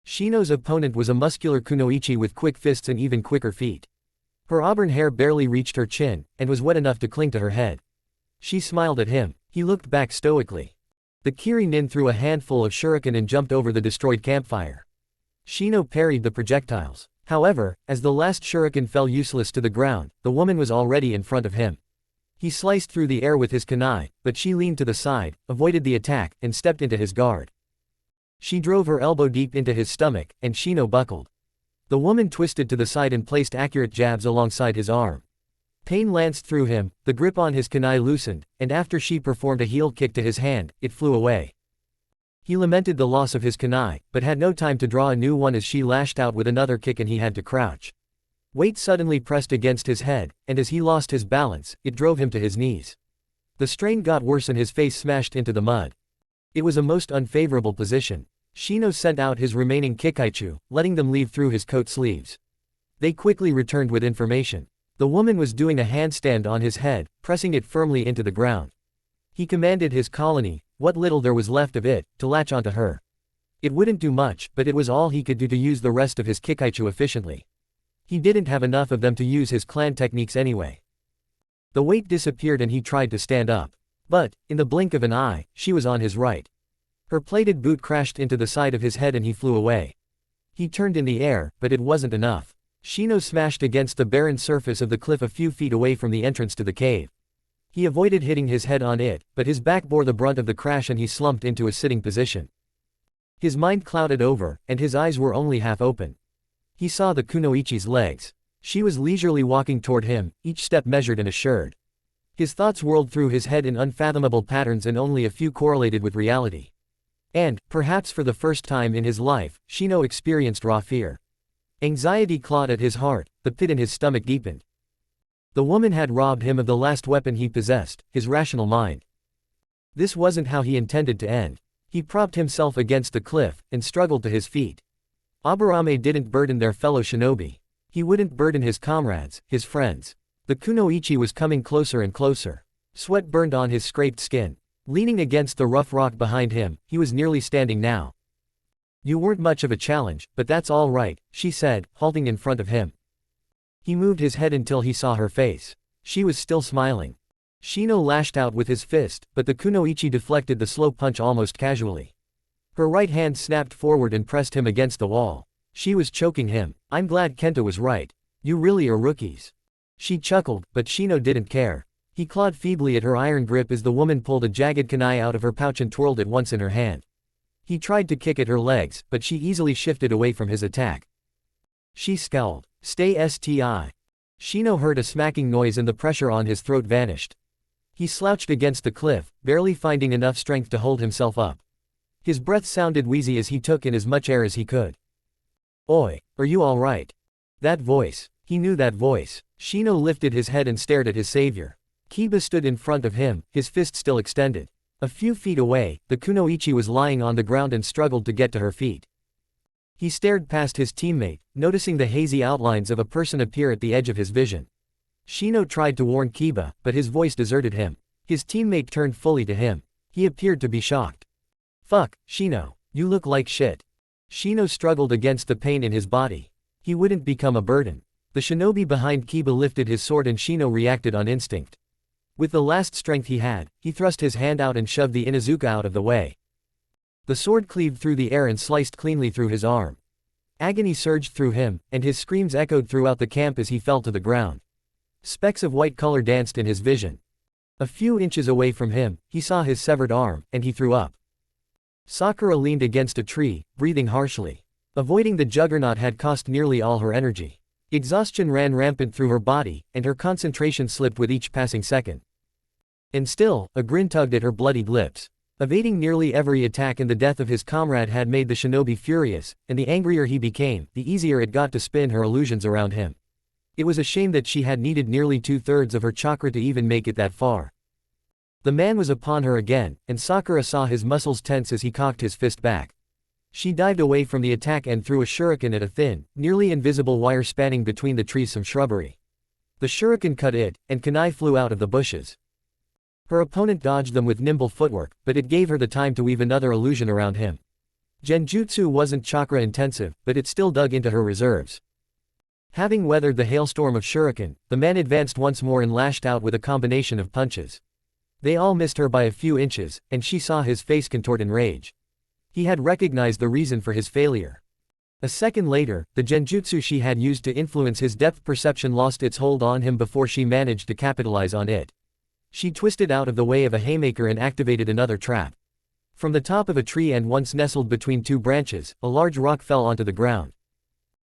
[SPEAKER 1] Shino's opponent was a muscular kunoichi with quick fists and even quicker feet. Her auburn hair barely reached her chin, and was wet enough to cling to her head. She smiled at him. He looked back stoically. The kiri nin threw a handful of shuriken and jumped over the destroyed campfire. Shino parried the projectiles. However, as the last shuriken fell useless to the ground, the woman was already in front of him. He sliced through the air with his kunai, but she leaned to the side, avoided the attack, and stepped into his guard. She drove her elbow deep into his stomach, and Shino buckled. The woman twisted to the side and placed accurate jabs alongside his arm. Pain lanced through him, the grip on his kunai loosened, and after she performed a heel kick to his hand, it flew away. He lamented the loss of his kunai, but had no time to draw a new one as she lashed out with another kick and he had to crouch. Weight suddenly pressed against his head, and as he lost his balance, it drove him to his knees. The strain got worse and his face smashed into the mud. It was a most unfavorable position. Shino sent out his remaining kikaichu, letting them leave through his coat sleeves. They quickly returned with information. The woman was doing a handstand on his head, pressing it firmly into the ground. He commanded his colony, what little there was left of it, to latch onto her. It wouldn't do much, but it was all he could do to use the rest of his kikaichu efficiently. He didn't have enough of them to use his clan techniques anyway. The weight disappeared and he tried to stand up. But, in the blink of an eye, she was on his right. Her plated boot crashed into the side of his head and he flew away. He turned in the air, but it wasn't enough. Shino smashed against the barren surface of the cliff a few feet away from the entrance to the cave. He avoided hitting his head on it, but his back bore the brunt of the crash and he slumped into a sitting position. His mind clouded over, and his eyes were only half open. He saw the kunoichi's legs. She was leisurely walking toward him, each step measured and assured. His thoughts whirled through his head in unfathomable patterns and only a few correlated with reality. And, perhaps for the first time in his life, Shino experienced raw fear. Anxiety clawed at his heart, the pit in his stomach deepened. The woman had robbed him of the last weapon he possessed, his rational mind. This wasn't how he intended to end. He propped himself against the cliff, and struggled to his feet. Aburame didn't burden their fellow shinobi. He wouldn't burden his comrades, his friends. The kunoichi was coming closer and closer. Sweat burned on his scraped skin. Leaning against the rough rock behind him, he was nearly standing now. "You weren't much of a challenge, but that's all right," she said, halting in front of him. He moved his head until he saw her face. She was still smiling. Shino lashed out with his fist, but the kunoichi deflected the slow punch almost casually. Her right hand snapped forward and pressed him against the wall. She was choking him. "I'm glad Kenta was right. You really are rookies." She chuckled, but Shino didn't care. He clawed feebly at her iron grip as the woman pulled a jagged kunai out of her pouch and twirled it once in her hand. He tried to kick at her legs, but she easily shifted away from his attack. She scowled. "Stay sti." Shino heard a smacking noise and the pressure on his throat vanished. He slouched against the cliff, barely finding enough strength to hold himself up. His breath sounded wheezy as he took in as much air as he could. "Oi, are you all right?" That voice. He knew that voice. Shino lifted his head and stared at his savior. Kiba stood in front of him, his fist still extended. A few feet away, the kunoichi was lying on the ground and struggled to get to her feet. He stared past his teammate, noticing the hazy outlines of a person appear at the edge of his vision. Shino tried to warn Kiba, but his voice deserted him. His teammate turned fully to him. He appeared to be shocked. "Fuck, Shino, you look like shit." Shino struggled against the pain in his body. He wouldn't become a burden. The shinobi behind Kiba lifted his sword and Shino reacted on instinct. With the last strength he had, he thrust his hand out and shoved the Inuzuka out of the way. The sword cleaved through the air and sliced cleanly through his arm. Agony surged through him, and his screams echoed throughout the camp as he fell to the ground. Specks of white color danced in his vision. A few inches away from him, he saw his severed arm, and he threw up. Sakura leaned against a tree, breathing harshly. Avoiding the juggernaut had cost nearly all her energy. Exhaustion ran rampant through her body, and her concentration slipped with each passing second. And still, a grin tugged at her bloodied lips. Evading nearly every attack and the death of his comrade had made the shinobi furious, and the angrier he became, the easier it got to spin her illusions around him. It was a shame that she had needed nearly 2/3 of her chakra to even make it that far. The man was upon her again, and Sakura saw his muscles tense as he cocked his fist back. She dived away from the attack and threw a shuriken at a thin, nearly invisible wire spanning between the trees some shrubbery. The shuriken cut it, and kunai flew out of the bushes. Her opponent dodged them with nimble footwork, but it gave her the time to weave another illusion around him. Genjutsu wasn't chakra intensive, but it still dug into her reserves. Having weathered the hailstorm of shuriken, the man advanced once more and lashed out with a combination of punches. They all missed her by a few inches, and she saw his face contort in rage. He had recognized the reason for his failure. A second later, the genjutsu she had used to influence his depth perception lost its hold on him before she managed to capitalize on it. She twisted out of the way of a haymaker and activated another trap. From the top of a tree and once nestled between two branches, a large rock fell onto the ground.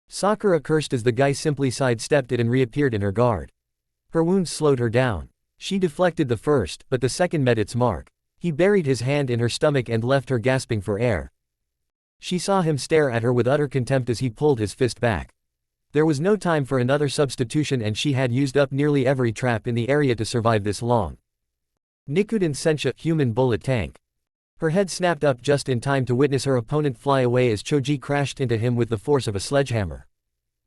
[SPEAKER 1] Sakura cursed as the guy simply sidestepped it and reappeared in her guard. Her wounds slowed her down. She deflected the first, but the second met its mark. He buried his hand in her stomach and left her gasping for air. She saw him stare at her with utter contempt as he pulled his fist back. There was no time for another substitution and she had used up nearly every trap in the area to survive this long. Nikuden Sensha, human bullet tank. Her head snapped up just in time to witness her opponent fly away as Choji crashed into him with the force of a sledgehammer.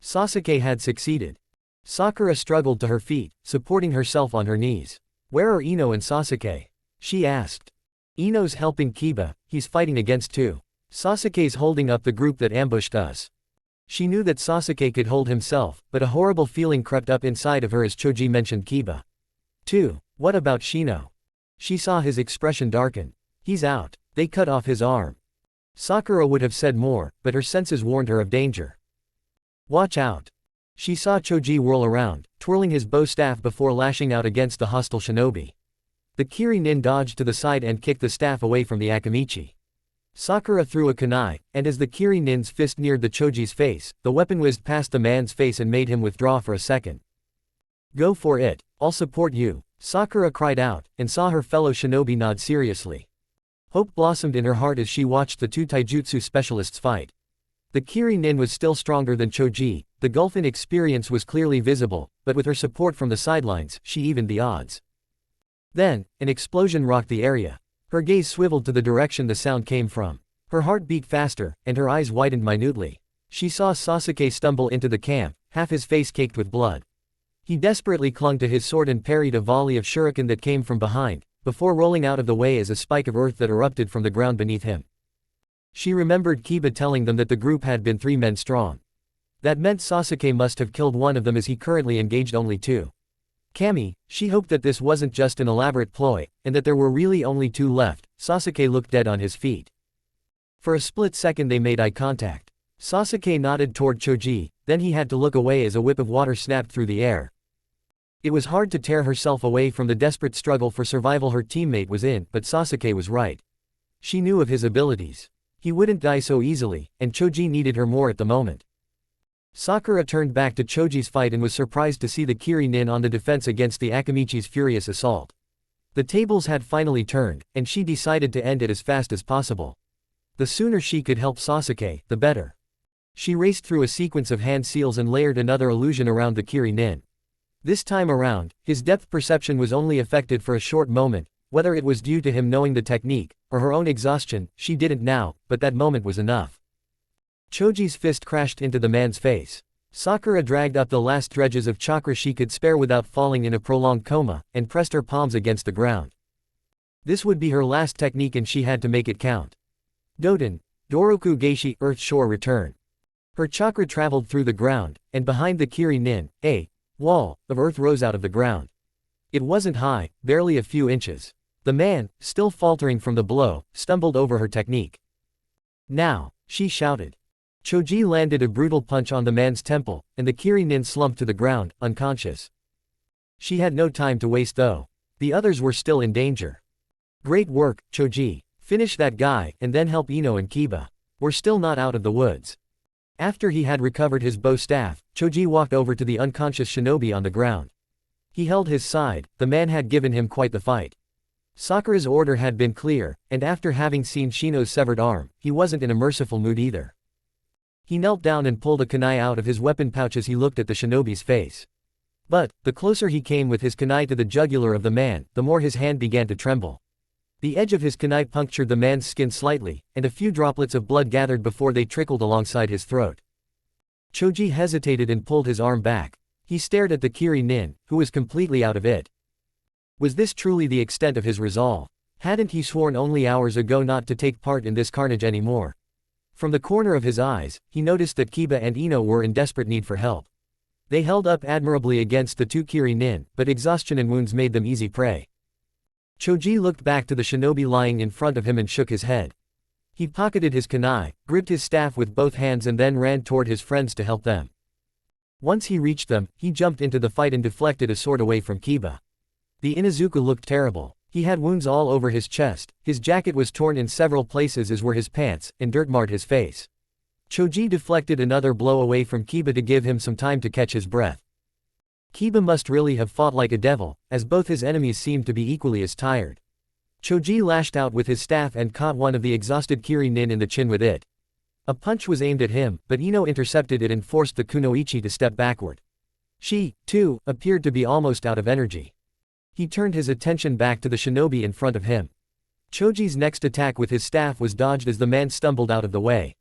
[SPEAKER 1] Sasuke had succeeded. Sakura struggled to her feet, supporting herself on her knees. "Where are Ino and Sasuke?" she asked. "Ino's helping Kiba, he's fighting against two. Sasuke's holding up the group that ambushed us." She knew that Sasuke could hold himself, but a horrible feeling crept up inside of her as Choji mentioned Kiba. What about Shino?" She saw his expression darken. "He's out. They cut off his arm." Sakura would have said more, but her senses warned her of danger. "Watch out." She saw Choji whirl around, twirling his bow staff before lashing out against the hostile shinobi. The Kiri-nin dodged to the side and kicked the staff away from the Akamichi. Sakura threw a kunai, and as the Kiri-nin's fist neared the Choji's face, the weapon whizzed past the man's face and made him withdraw for a second. "Go for it, I'll support you," Sakura cried out, and saw her fellow shinobi nod seriously. Hope blossomed in her heart as she watched the two taijutsu specialists fight. The Kiri-nin was still stronger than Choji, the gulf in experience was clearly visible, but with her support from the sidelines, she evened the odds. Then, an explosion rocked the area. Her gaze swiveled to the direction the sound came from. Her heart beat faster, and her eyes widened minutely. She saw Sasuke stumble into the camp, half his face caked with blood. He desperately clung to his sword and parried a volley of shuriken that came from behind, before rolling out of the way as a spike of earth that erupted from the ground beneath him. She remembered Kiba telling them that the group had been 3 men strong. That meant Sasuke must have killed one of them as he currently engaged only 2. Kami, she hoped that this wasn't just an elaborate ploy, and that there were really only 2 left. Sasuke looked dead on his feet. For a split second they made eye contact. Sasuke nodded toward Choji, then he had to look away as a whip of water snapped through the air. It was hard to tear herself away from the desperate struggle for survival her teammate was in, but Sasuke was right. She knew of his abilities. He wouldn't die so easily, and Choji needed her more at the moment. Sakura turned back to Choji's fight and was surprised to see the Kiri-nin on the defense against the Akamichi's furious assault. The tables had finally turned, and she decided to end it as fast as possible. The sooner she could help Sasuke, the better. She raced through a sequence of hand seals and layered another illusion around the Kiri-nin. This time around, his depth perception was only affected for a short moment, Whether it was due to him knowing the technique, or her own exhaustion, she didn't know, but that moment was enough. Choji's fist crashed into the man's face. Sakura dragged up the last dredges of chakra she could spare without falling in a prolonged coma, and pressed her palms against the ground. This would be her last technique and she had to make it count. Doden, Doroku Geishi, Earth Shore Return. Her chakra traveled through the ground, and behind the Kiri Nin, a wall of earth rose out of the ground. It wasn't high, barely a few inches. The man, still faltering from the blow, stumbled over her technique. Now, she shouted. Choji landed a brutal punch on the man's temple, and the Kiri Nin slumped to the ground, unconscious. She had no time to waste though. The others were still in danger. Great work, Choji. Finish that guy, and then help Ino and Kiba. We're still not out of the woods. After he had recovered his bow staff, Choji walked over to the unconscious shinobi on the ground. He held his side, the man had given him quite the fight. Sakura's order had been clear, and after having seen Shino's severed arm, he wasn't in a merciful mood either. He knelt down and pulled a kunai out of his weapon pouch as he looked at the shinobi's face. But, the closer he came with his kunai to the jugular of the man, the more his hand began to tremble. The edge of his kunai punctured the man's skin slightly, and a few droplets of blood gathered before they trickled alongside his throat. Choji hesitated and pulled his arm back. He stared at the Kiri Nin, who was completely out of it. Was this truly the extent of his resolve? Hadn't he sworn only hours ago not to take part in this carnage anymore? From the corner of his eyes, he noticed that Kiba and Ino were in desperate need for help. They held up admirably against the two Kiri Nin, but exhaustion and wounds made them easy prey. Choji looked back to the shinobi lying in front of him and shook his head. He pocketed his kunai, gripped his staff with both hands and then ran toward his friends to help them. Once he reached them, he jumped into the fight and deflected a sword away from Kiba. The Inuzuka looked terrible. He had wounds all over his chest, his jacket was torn in several places as were his pants, and dirt marred his face. Choji deflected another blow away from Kiba to give him some time to catch his breath. Kiba must really have fought like a devil, as both his enemies seemed to be equally as tired. Choji lashed out with his staff and caught one of the exhausted Kiri Nin in the chin with it. A punch was aimed at him, but Ino intercepted it and forced the kunoichi to step backward. She, too, appeared to be almost out of energy. He turned his attention back to the shinobi in front of him. Choji's next attack with his staff was dodged as the man stumbled out of the way.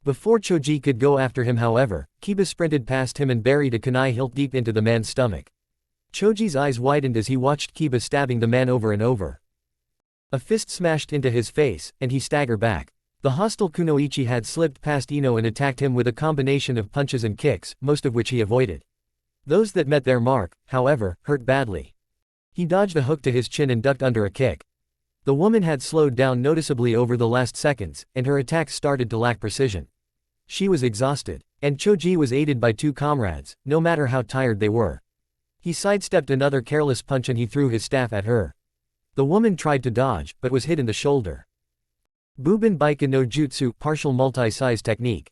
[SPEAKER 1] Before Choji could go after him however, Kiba sprinted past him and buried a kunai hilt deep into the man's stomach. Choji's eyes widened as he watched Kiba stabbing the man over and over. A fist smashed into his face, and he staggered back. The hostile kunoichi had slipped past Ino and attacked him with a combination of punches and kicks, most of which he avoided. Those that met their mark, however, hurt badly. He dodged a hook to his chin and ducked under a kick. The woman had slowed down noticeably over the last seconds, and her attacks started to lack precision. She was exhausted, and Choji was aided by two comrades, no matter how tired they were. He sidestepped another careless punch and he threw his staff at her. The woman tried to dodge, but was hit in the shoulder. Buben Baika no Jutsu, partial multi-size technique.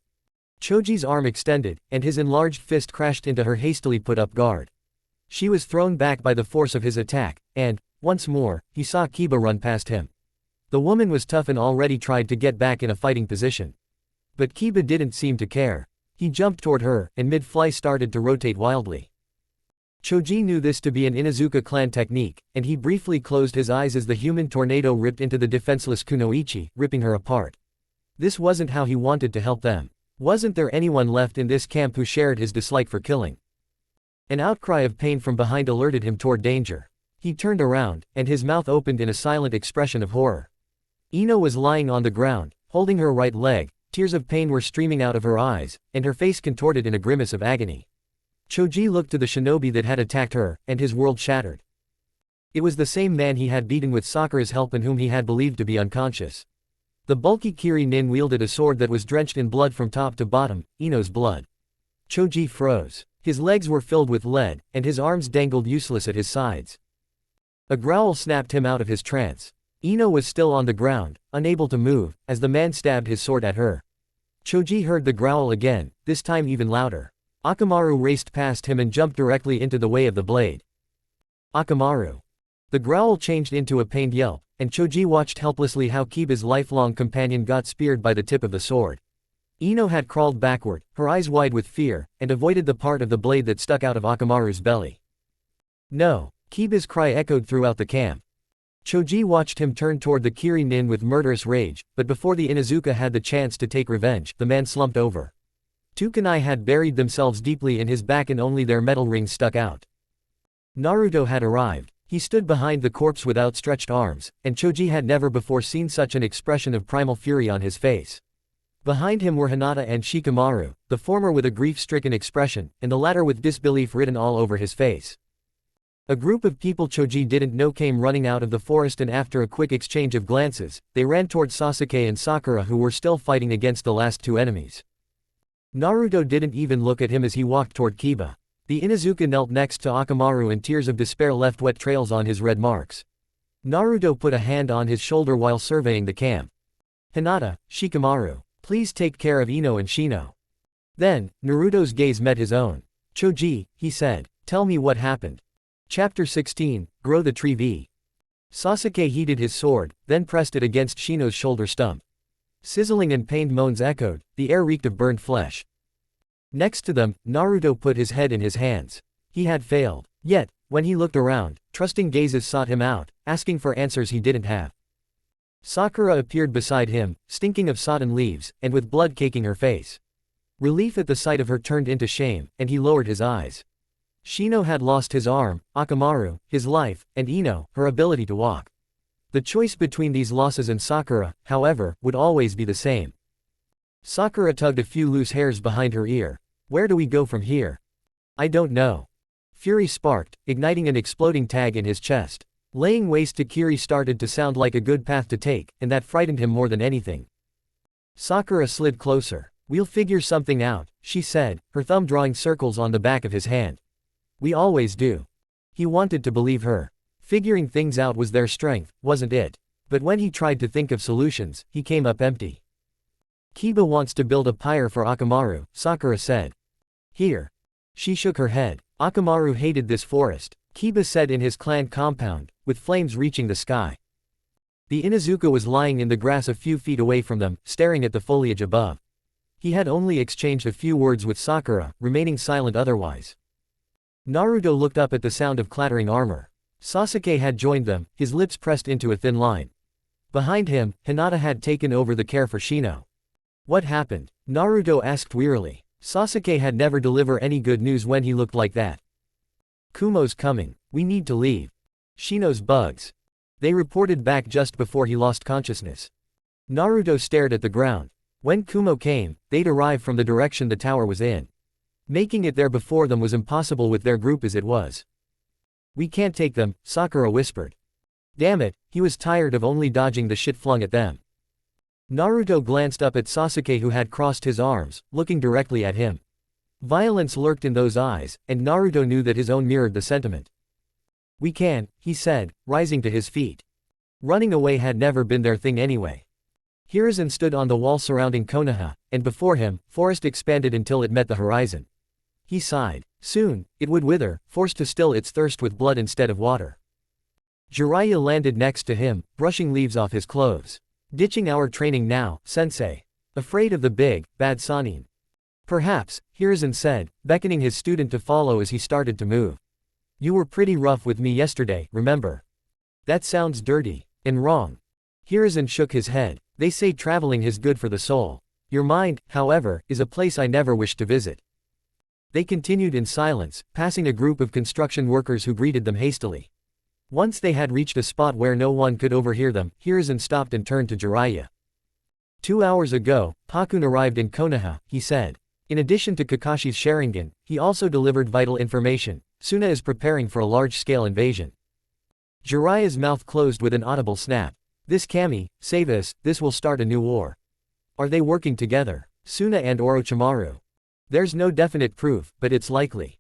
[SPEAKER 1] Choji's arm extended, and his enlarged fist crashed into her hastily put up guard. She was thrown back by the force of his attack, and, once more, he saw Kiba run past him. The woman was tough and already tried to get back in a fighting position. But Kiba didn't seem to care. He jumped toward her, and mid-fly started to rotate wildly. Choji knew this to be an Inuzuka clan technique, and he briefly closed his eyes as the human tornado ripped into the defenseless kunoichi, ripping her apart. This wasn't how he wanted to help them. Wasn't there anyone left in this camp who shared his dislike for killing? An outcry of pain from behind alerted him toward danger. He turned around, and his mouth opened in a silent expression of horror. Ino was lying on the ground, holding her right leg, tears of pain were streaming out of her eyes, and her face contorted in a grimace of agony. Choji looked to the shinobi that had attacked her, and his world shattered. It was the same man he had beaten with Sakura's help and whom he had believed to be unconscious. The bulky Kiri Nin wielded a sword that was drenched in blood from top to bottom, Ino's blood. Choji froze. His legs were filled with lead, and his arms dangled useless at his sides. A growl snapped him out of his trance. Ino was still on the ground, unable to move, as the man stabbed his sword at her. Choji heard the growl again, this time even louder. Akamaru raced past him and jumped directly into the way of the blade. Akamaru. The growl changed into a pained yelp, and Choji watched helplessly how Kiba's lifelong companion got speared by the tip of the sword. Ino had crawled backward, her eyes wide with fear, and avoided the part of the blade that stuck out of Akamaru's belly. No! Kiba's cry echoed throughout the camp. Choji watched him turn toward the Kiri-nin with murderous rage, but before the Inuzuka had the chance to take revenge, the man slumped over. Two kunai had buried themselves deeply in his back and only their metal rings stuck out. Naruto had arrived. He stood behind the corpse with outstretched arms, and Choji had never before seen such an expression of primal fury on his face. Behind him were Hinata and Shikamaru, the former with a grief-stricken expression, and the latter with disbelief written all over his face. A group of people Choji didn't know came running out of the forest, and after a quick exchange of glances, they ran toward Sasuke and Sakura, who were still fighting against the last two enemies. Naruto didn't even look at him as he walked toward Kiba. The Inuzuka knelt next to Akamaru and tears of despair left wet trails on his red marks. Naruto put a hand on his shoulder while surveying the camp. "Hinata, Shikamaru, please take care of Ino and Shino." Then, Naruto's gaze met his own. "Choji," he said, "tell me what happened." Chapter 16, Grow the Tree V. Sasuke heated his sword, then pressed it against Shino's shoulder stump. Sizzling and pained moans echoed, the air reeked of burned flesh. Next to them, Naruto put his head in his hands. He had failed. Yet, when he looked around, trusting gazes sought him out, asking for answers he didn't have. Sakura appeared beside him, stinking of sodden leaves, and with blood caking her face. Relief at the sight of her turned into shame, and he lowered his eyes. Shino had lost his arm, Akamaru, his life, and Ino, her ability to walk. The choice between these losses and Sakura, however, would always be the same. Sakura tugged a few loose hairs behind her ear. "Where do we go from here?" "I don't know." Fury sparked, igniting an exploding tag in his chest. Laying waste to Kiri started to sound like a good path to take, and that frightened him more than anything. Sakura slid closer. "We'll figure something out," she said, her thumb drawing circles on the back of his hand. "We always do." He wanted to believe her. Figuring things out was their strength, wasn't it? But when he tried to think of solutions, he came up empty. "Kiba wants to build a pyre for Akamaru," Sakura said. "Here." She shook her head. "Akamaru hated this forest," Kiba said in his clan compound, with flames reaching the sky. The Inuzuka was lying in the grass a few feet away from them, staring at the foliage above. He had only exchanged a few words with Sakura, remaining silent otherwise. Naruto looked up at the sound of clattering armor. Sasuke had joined them, his lips pressed into a thin line. Behind him, Hinata had taken over the care for Shino. "What happened?" Naruto asked wearily. Sasuke had never delivered any good news when he looked like that. "Kumo's coming. We need to leave." "Shino's bugs." They reported back just before he lost consciousness. Naruto stared at the ground. When Kumo came, they'd arrive from the direction the tower was in. Making it there before them was impossible with their group as it was. "We can't take them," Sakura whispered. Damn it, he was tired of only dodging the shit flung at them. Naruto glanced up at Sasuke, who had crossed his arms, looking directly at him. Violence lurked in those eyes, and Naruto knew that his own mirrored the sentiment. "We can," he said, rising to his feet. Running away had never been their thing anyway. Hiruzen stood on the wall surrounding Konoha, and before him, forest expanded until it met the horizon. He sighed. Soon, it would wither, forced to still its thirst with blood instead of water. Jiraiya landed next to him, brushing leaves off his clothes. "Ditching our training now, sensei. Afraid of the big, bad Sannin." "Perhaps," Hiruzen said, beckoning his student to follow as he started to move. "You were pretty rough with me yesterday, remember?" "That sounds dirty. And wrong." Hiruzen shook his head. "They say traveling is good for the soul. Your mind, however, is a place I never wished to visit." They continued in silence, passing a group of construction workers who greeted them hastily. Once they had reached a spot where no one could overhear them, Hiruzen stopped and turned to Jiraiya. 2 hours ago, Pakun arrived in Konoha, he said. In addition to Kakashi's Sharingan, he also delivered vital information. Suna is preparing for a large-scale invasion. Jiraiya's mouth closed with an audible snap. "This Kami, save us, this will start a new war." "Are they working together? Suna and Orochimaru?" "There's no definite proof, but it's likely."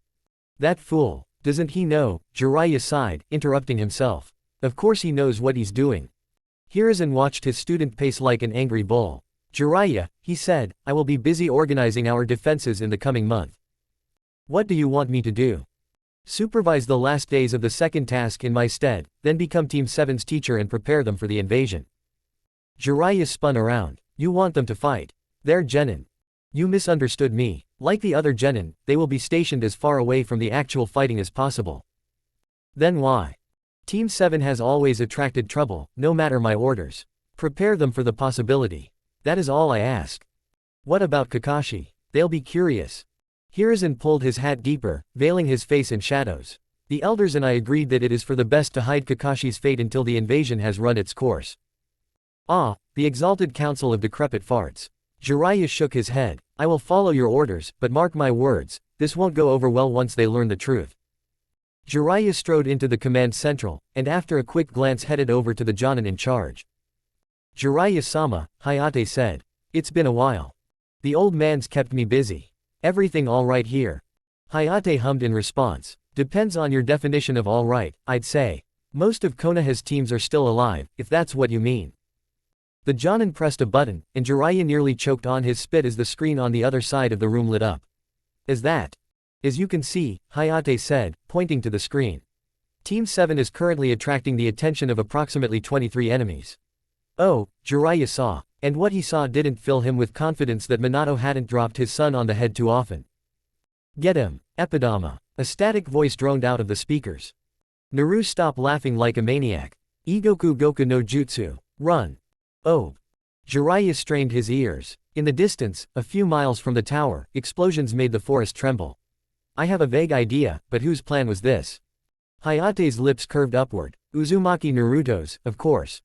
[SPEAKER 1] "That fool. Doesn't he know?" Jiraiya sighed, interrupting himself. "Of course he knows what he's doing." Hiruzen watched his student pace like an angry bull. "Jiraiya," he said, "I will be busy organizing our defenses in the coming month." "What do you want me to do?" "Supervise the last days of the second task in my stead, then become Team 7's teacher and prepare them for the invasion." Jiraiya spun around. "You want them to fight? They're genin." "You misunderstood me. Like the other genin, they will be stationed as far away from the actual fighting as possible." "Then why?" Team 7 has always attracted trouble, no matter my orders. Prepare them for the possibility. That is all I ask. What about Kakashi? They'll be curious. Hiruzen pulled his hat deeper, veiling his face in shadows. The elders and I agreed that it is for the best to hide Kakashi's fate until the invasion has run its course. Ah, the exalted council of decrepit farts. Jiraiya shook his head. I will follow your orders, but mark my words, this won't go over well once they learn the truth. Jiraiya strode into the command central, and after a quick glance headed over to the Jonin in charge. Jiraiya-sama, Hayate said. It's been a while. The old man's kept me busy. Everything all right here? Hayate hummed in response. Depends on your definition of all right, I'd say. Most of Konoha's teams are still alive, if that's what you mean. The Jonin pressed a button, and Jiraiya nearly choked on his spit as the screen on the other side of the room lit up. Is that? As you can see, Hayate said, pointing to the screen. Team 7 is currently attracting the attention of approximately 23 enemies. Oh, Jiraiya saw, and what he saw didn't fill him with confidence that Minato hadn't dropped his son on the head too often. Get him, Epidama. A static voice droned out of the speakers. Naru, stop laughing like a maniac. Igoku Goku no Jutsu. Run. Oh. Jiraiya strained his ears. In the distance, a few miles from the tower, explosions made the forest tremble. I have a vague idea, but whose plan was this? Hayate's lips curved upward. Uzumaki Naruto's, of course.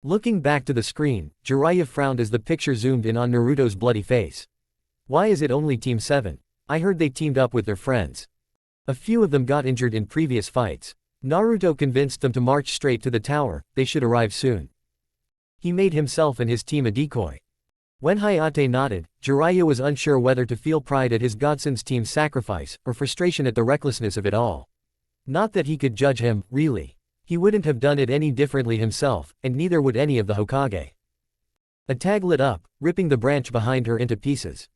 [SPEAKER 1] Looking back to the screen, Jiraiya frowned as the picture zoomed in on Naruto's bloody face. Why is it only Team 7? I heard they teamed up with their friends. A few of them got injured in previous fights. Naruto convinced them to march straight to the tower, they should arrive soon. He made himself and his team a decoy. When Hayate nodded, Jiraiya was unsure whether to feel pride at his godson's team's sacrifice, or frustration at the recklessness of it all. Not that he could judge him, really. He wouldn't have done it any differently himself, and neither would any of the Hokage. A tag lit up, ripping the branch behind her into pieces.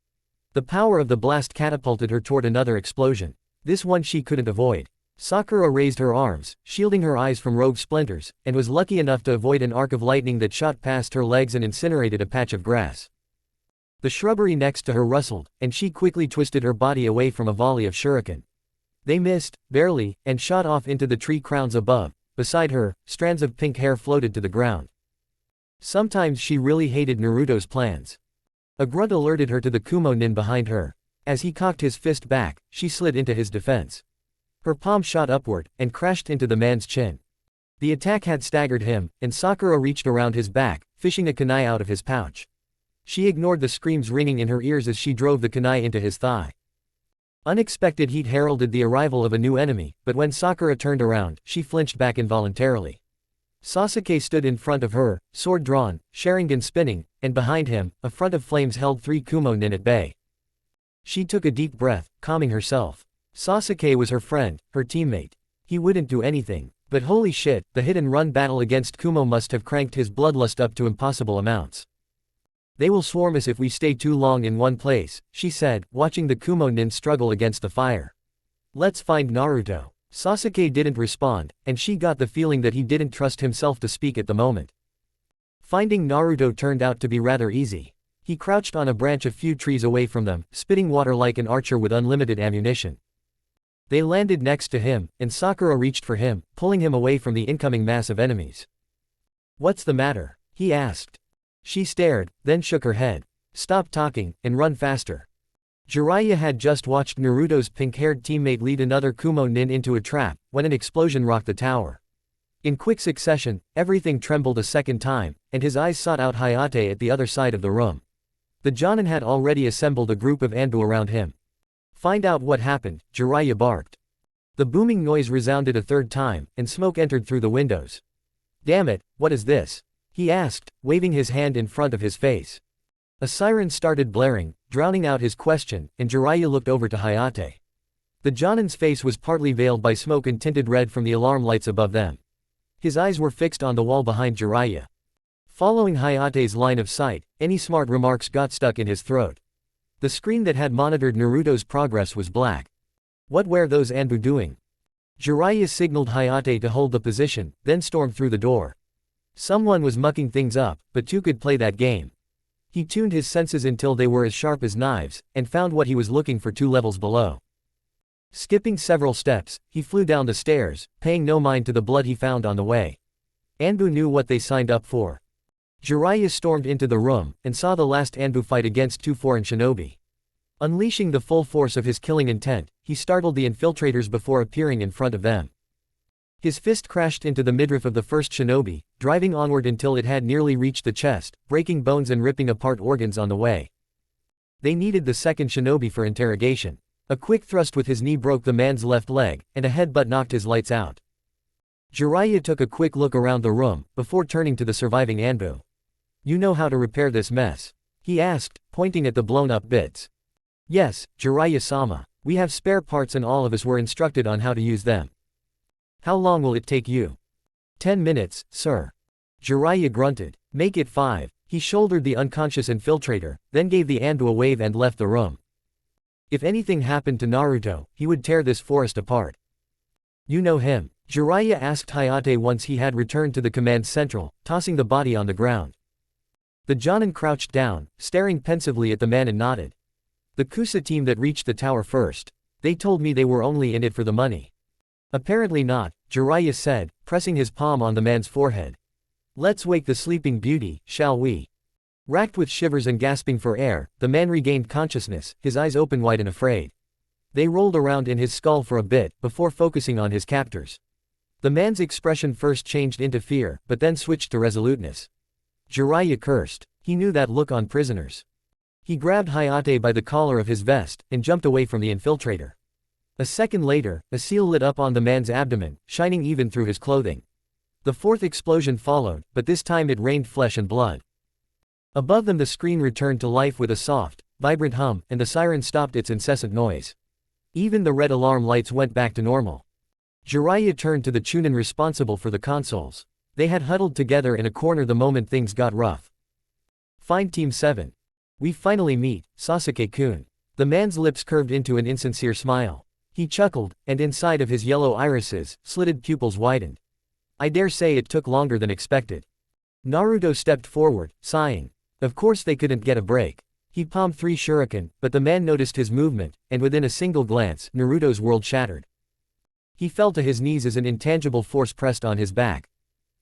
[SPEAKER 1] The power of the blast catapulted her toward another explosion. This one she couldn't avoid. Sakura raised her arms, shielding her eyes from rogue splinters, and was lucky enough to avoid an arc of lightning that shot past her legs and incinerated a patch of grass. The shrubbery next to her rustled, and she quickly twisted her body away from a volley of shuriken. They missed, barely, and shot off into the tree crowns above. Beside her, strands of pink hair floated to the ground. Sometimes she really hated Naruto's plans. A grunt alerted her to the Kumo nin behind her. As he cocked his fist back, she slid into his defense. Her palm shot upward, and crashed into the man's chin. The attack had staggered him, and Sakura reached around his back, fishing a kunai out of his pouch. She ignored the screams ringing in her ears as she drove the kunai into his thigh. Unexpected heat heralded the arrival of a new enemy, but when Sakura turned around, she flinched back involuntarily. Sasuke stood in front of her, sword drawn, Sharingan spinning, and behind him, a front of flames held 3 Kumo nin at bay. She took a deep breath, calming herself. Sasuke was her friend, her teammate. He wouldn't do anything, but holy shit, the hit-and-run battle against Kumo must have cranked his bloodlust up to impossible amounts. They will swarm us if we stay too long in one place, she said, watching the Kumo nin struggle against the fire. Let's find Naruto. Sasuke didn't respond, and she got the feeling that he didn't trust himself to speak at the moment. Finding Naruto turned out to be rather easy. He crouched on a branch a few trees away from them, spitting water like an archer with unlimited ammunition. They landed next to him, and Sakura reached for him, pulling him away from the incoming mass of enemies. What's the matter? He asked. She stared, then shook her head. Stop talking, and run faster. Jiraiya had just watched Naruto's pink-haired teammate lead another Kumo nin into a trap, when an explosion rocked the tower. In quick succession, everything trembled a second time, and his eyes sought out Hayate at the other side of the room. The Jonin had already assembled a group of Anbu around him. Find out what happened, Jiraiya barked. The booming noise resounded a third time, and smoke entered through the windows. Damn it, what is this? He asked, waving his hand in front of his face. A siren started blaring, drowning out his question, and Jiraiya looked over to Hayate. The Jonin's face was partly veiled by smoke and tinted red from the alarm lights above them. His eyes were fixed on the wall behind Jiraiya. Following Hayate's line of sight, any smart remarks got stuck in his throat. The screen that had monitored Naruto's progress was black. What were those Anbu doing? Jiraiya signaled Hayate to hold the position, then stormed through the door. Someone was mucking things up, but two could play that game. He tuned his senses until they were as sharp as knives, and found what he was looking for 2 levels below. Skipping several steps, he flew down the stairs, paying no mind to the blood he found on the way. Anbu knew what they signed up for. Jiraiya stormed into the room, and saw the last Anbu fight against 2 foreign shinobi. Unleashing the full force of his killing intent, he startled the infiltrators before appearing in front of them. His fist crashed into the midriff of the first shinobi, driving onward until it had nearly reached the chest, breaking bones and ripping apart organs on the way. They needed the second shinobi for interrogation. A quick thrust with his knee broke the man's left leg, and a headbutt knocked his lights out. Jiraiya took a quick look around the room, before turning to the surviving Anbu. "You know how to repair this mess?" he asked, pointing at the blown-up bits. "Yes, Jiraiya-sama. We have spare parts and all of us were instructed on how to use them." "How long will it take you?" 10 minutes, sir." Jiraiya grunted. "Make it 5. He shouldered the unconscious infiltrator, then gave the Anbu a wave and left the room. If anything happened to Naruto, he would tear this forest apart. "You know him?" Jiraiya asked Hayate once he had returned to the command central, tossing the body on the ground. The Jonin crouched down, staring pensively at the man and nodded. "The Kusa team that reached the tower first. They told me they were only in it for the money." "Apparently not," Jiraiya said, pressing his palm on the man's forehead. "Let's wake the sleeping beauty, shall we?" Racked with shivers and gasping for air, the man regained consciousness, his eyes open wide and afraid. They rolled around in his skull for a bit, before focusing on his captors. The man's expression first changed into fear, but then switched to resoluteness. Jiraiya cursed. He knew that look on prisoners. He grabbed Hayate by the collar of his vest, and jumped away from the infiltrator. A second later, a seal lit up on the man's abdomen, shining even through his clothing. The fourth explosion followed, but this time it rained flesh and blood. Above them the screen returned to life with a soft, vibrant hum, and the siren stopped its incessant noise. Even the red alarm lights went back to normal. Jiraiya turned to the Chunin responsible for the consoles. They had huddled together in a corner the moment things got rough. "Fine Team 7. We finally meet, Sasuke-kun." The man's lips curved into an insincere smile. He chuckled, and inside of his yellow irises, slitted pupils widened. "I dare say it took longer than expected." Naruto stepped forward, sighing. Of course they couldn't get a break. He palmed 3 shuriken, but the man noticed his movement, and within a single glance, Naruto's world shattered. He fell to his knees as an intangible force pressed on his back.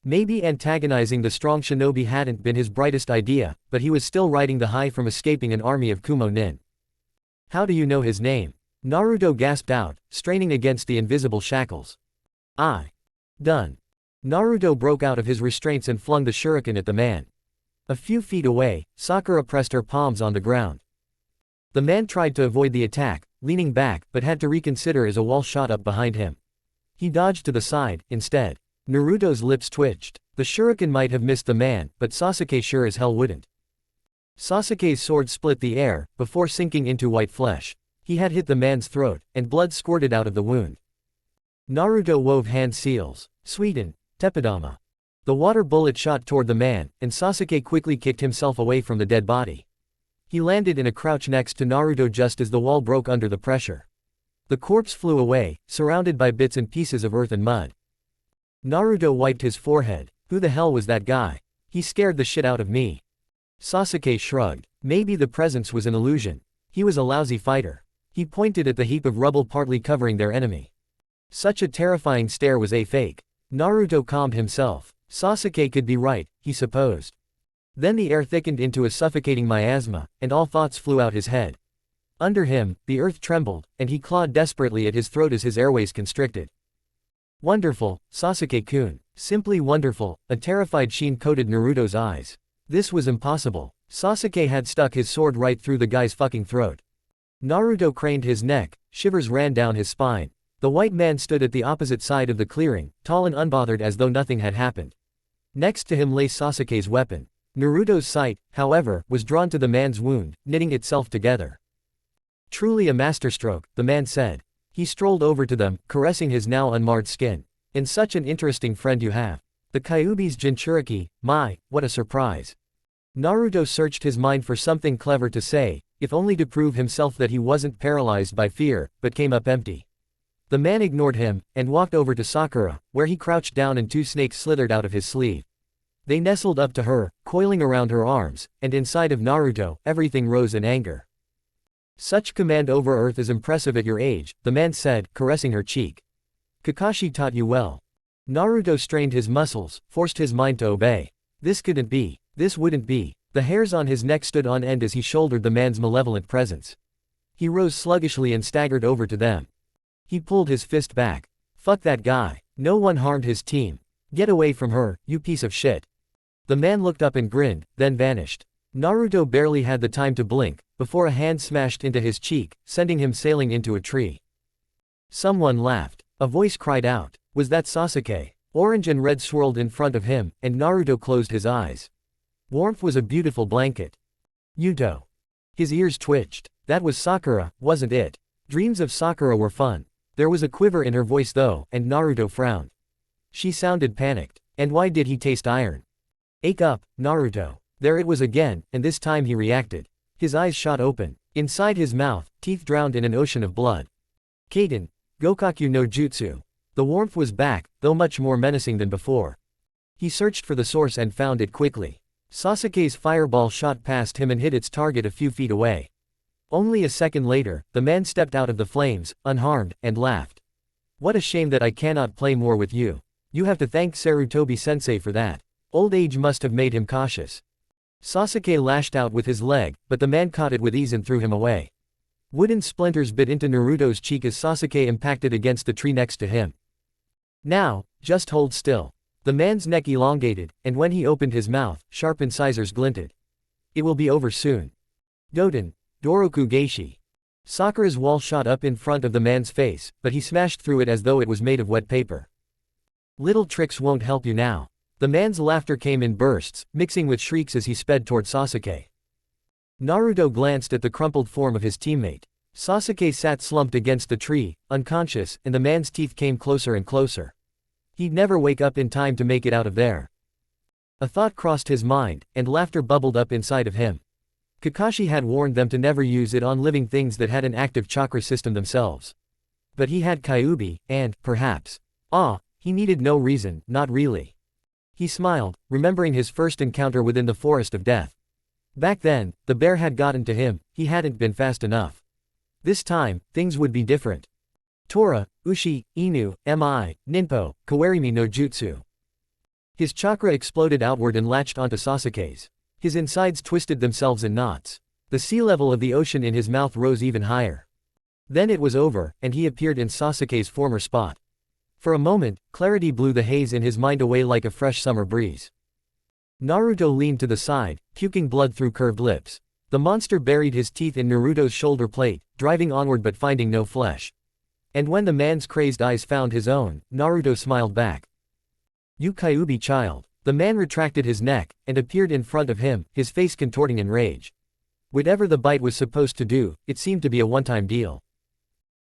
[SPEAKER 1] Maybe antagonizing the strong shinobi hadn't been his brightest idea, but he was still riding the high from escaping an army of Kumo nin. "How do you know his name?" Naruto gasped out, straining against the invisible shackles. Done." Naruto broke out of his restraints and flung the shuriken at the man. A few feet away, Sakura pressed her palms on the ground. The man tried to avoid the attack, leaning back, but had to reconsider as a wall shot up behind him. He dodged to the side, instead. Naruto's lips twitched. The shuriken might have missed the man, but Sasuke sure as hell wouldn't. Sasuke's sword split the air, before sinking into white flesh. He had hit the man's throat, and blood squirted out of the wound. Naruto wove hand seals. Suiten, Tepidama. The water bullet shot toward the man, and Sasuke quickly kicked himself away from the dead body. He landed in a crouch next to Naruto just as the wall broke under the pressure. The corpse flew away, surrounded by bits and pieces of earth and mud. Naruto wiped his forehead. Who the hell was that guy? He scared the shit out of me. Sasuke shrugged. Maybe the presence was an illusion. He was a lousy fighter. He pointed at the heap of rubble partly covering their enemy. Such a terrifying stare was a fake. Naruto calmed himself. Sasuke could be right, he supposed. Then the air thickened into a suffocating miasma, and all thoughts flew out his head. Under him, the earth trembled, and he clawed desperately at his throat as his airways constricted. "Wonderful, Sasuke-kun. Simply wonderful," a terrified sheen coated Naruto's eyes. This was impossible. Sasuke had stuck his sword right through the guy's fucking throat. Naruto craned his neck, shivers ran down his spine. The white man stood at the opposite side of the clearing, tall and unbothered as though nothing had happened. Next to him lay Sasuke's weapon. Naruto's sight, however, was drawn to the man's wound, knitting itself together. "Truly a masterstroke," the man said. He strolled over to them, caressing his now unmarred skin. "And such an interesting friend you have. The Kyuubi's Jinchuriki, my, what a surprise." Naruto searched his mind for something clever to say, if only to prove himself that he wasn't paralyzed by fear, but came up empty. The man ignored him, and walked over to Sakura, where he crouched down and 2 snakes slithered out of his sleeve. They nestled up to her, coiling around her arms, and inside of Naruto, everything rose in anger. Such command over Earth is impressive at your age, the man said, caressing her cheek. Kakashi taught you well. Naruto strained his muscles, forced his mind to obey. This couldn't be. This wouldn't be. The hairs on his neck stood on end as he shouldered the man's malevolent presence. He rose sluggishly and staggered over to them. He pulled his fist back. Fuck that guy. No one harmed his team. Get away from her, you piece of shit. The man looked up and grinned, then vanished. Naruto barely had the time to blink, before a hand smashed into his cheek, sending him sailing into a tree. Someone laughed. A voice cried out. Was that Sasuke? Orange and red swirled in front of him, and Naruto closed his eyes. Warmth was a beautiful blanket. Yuto. His ears twitched. That was Sakura, wasn't it? Dreams of Sakura were fun. There was a quiver in her voice though, and Naruto frowned. She sounded panicked. And why did he taste iron? Ake up, Naruto. There it was again, and this time he reacted. His eyes shot open. Inside his mouth, teeth drowned in an ocean of blood. Kaden. Gokaku no Jutsu. The warmth was back, though much more menacing than before. He searched for the source and found it quickly. Sasuke's fireball shot past him and hit its target a few feet away. Only a second later, the man stepped out of the flames, unharmed, and laughed. What a shame that I cannot play more with you. You have to thank Sarutobi-sensei for that. Old age must have made him cautious. Sasuke lashed out with his leg, but the man caught it with ease and threw him away. Wooden splinters bit into Naruto's cheek as Sasuke impacted against the tree next to him. Now, just hold still. The man's neck elongated, and when he opened his mouth, sharp incisors glinted. It will be over soon. Goten. Doroku Geishi. Sakura's wall shot up in front of the man's face, but he smashed through it as though it was made of wet paper. Little tricks won't help you now. The man's laughter came in bursts, mixing with shrieks as he sped toward Sasuke. Naruto glanced at the crumpled form of his teammate. Sasuke sat slumped against the tree, unconscious, and the man's teeth came closer and closer. He'd never wake up in time to make it out of there. A thought crossed his mind, and laughter bubbled up inside of him. Kakashi had warned them to never use it on living things that had an active chakra system themselves. But he had Kyuubi, and, perhaps, he needed no reason, not really. He smiled, remembering his first encounter within the forest of death. Back then, the bear had gotten to him, he hadn't been fast enough. This time, things would be different. Tora, Ushi, Inu, Mi, Ninpo, Kawarimi no Jutsu. His chakra exploded outward and latched onto Sasuke's. His insides twisted themselves in knots. The sea level of the ocean in his mouth rose even higher. Then it was over, and he appeared in Sasuke's former spot. For a moment, clarity blew the haze in his mind away like a fresh summer breeze. Naruto leaned to the side, puking blood through curved lips. The monster buried his teeth in Naruto's shoulder plate, driving onward but finding no flesh. And when the man's crazed eyes found his own, Naruto smiled back. You Kyuubi child. The man retracted his neck, and appeared in front of him, his face contorting in rage. Whatever the bite was supposed to do, it seemed to be a one-time deal.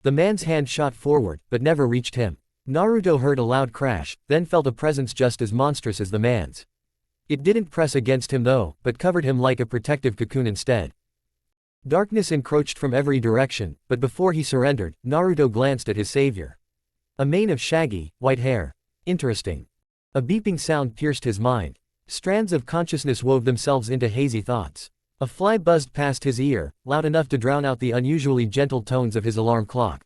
[SPEAKER 1] The man's hand shot forward, but never reached him. Naruto heard a loud crash, then felt a presence just as monstrous as the man's. It didn't press against him though, but covered him like a protective cocoon instead. Darkness encroached from every direction, but before he surrendered, Naruto glanced at his savior. A mane of shaggy, white hair. Interesting. A beeping sound pierced his mind. Strands of consciousness wove themselves into hazy thoughts. A fly buzzed past his ear, loud enough to drown out the unusually gentle tones of his alarm clock.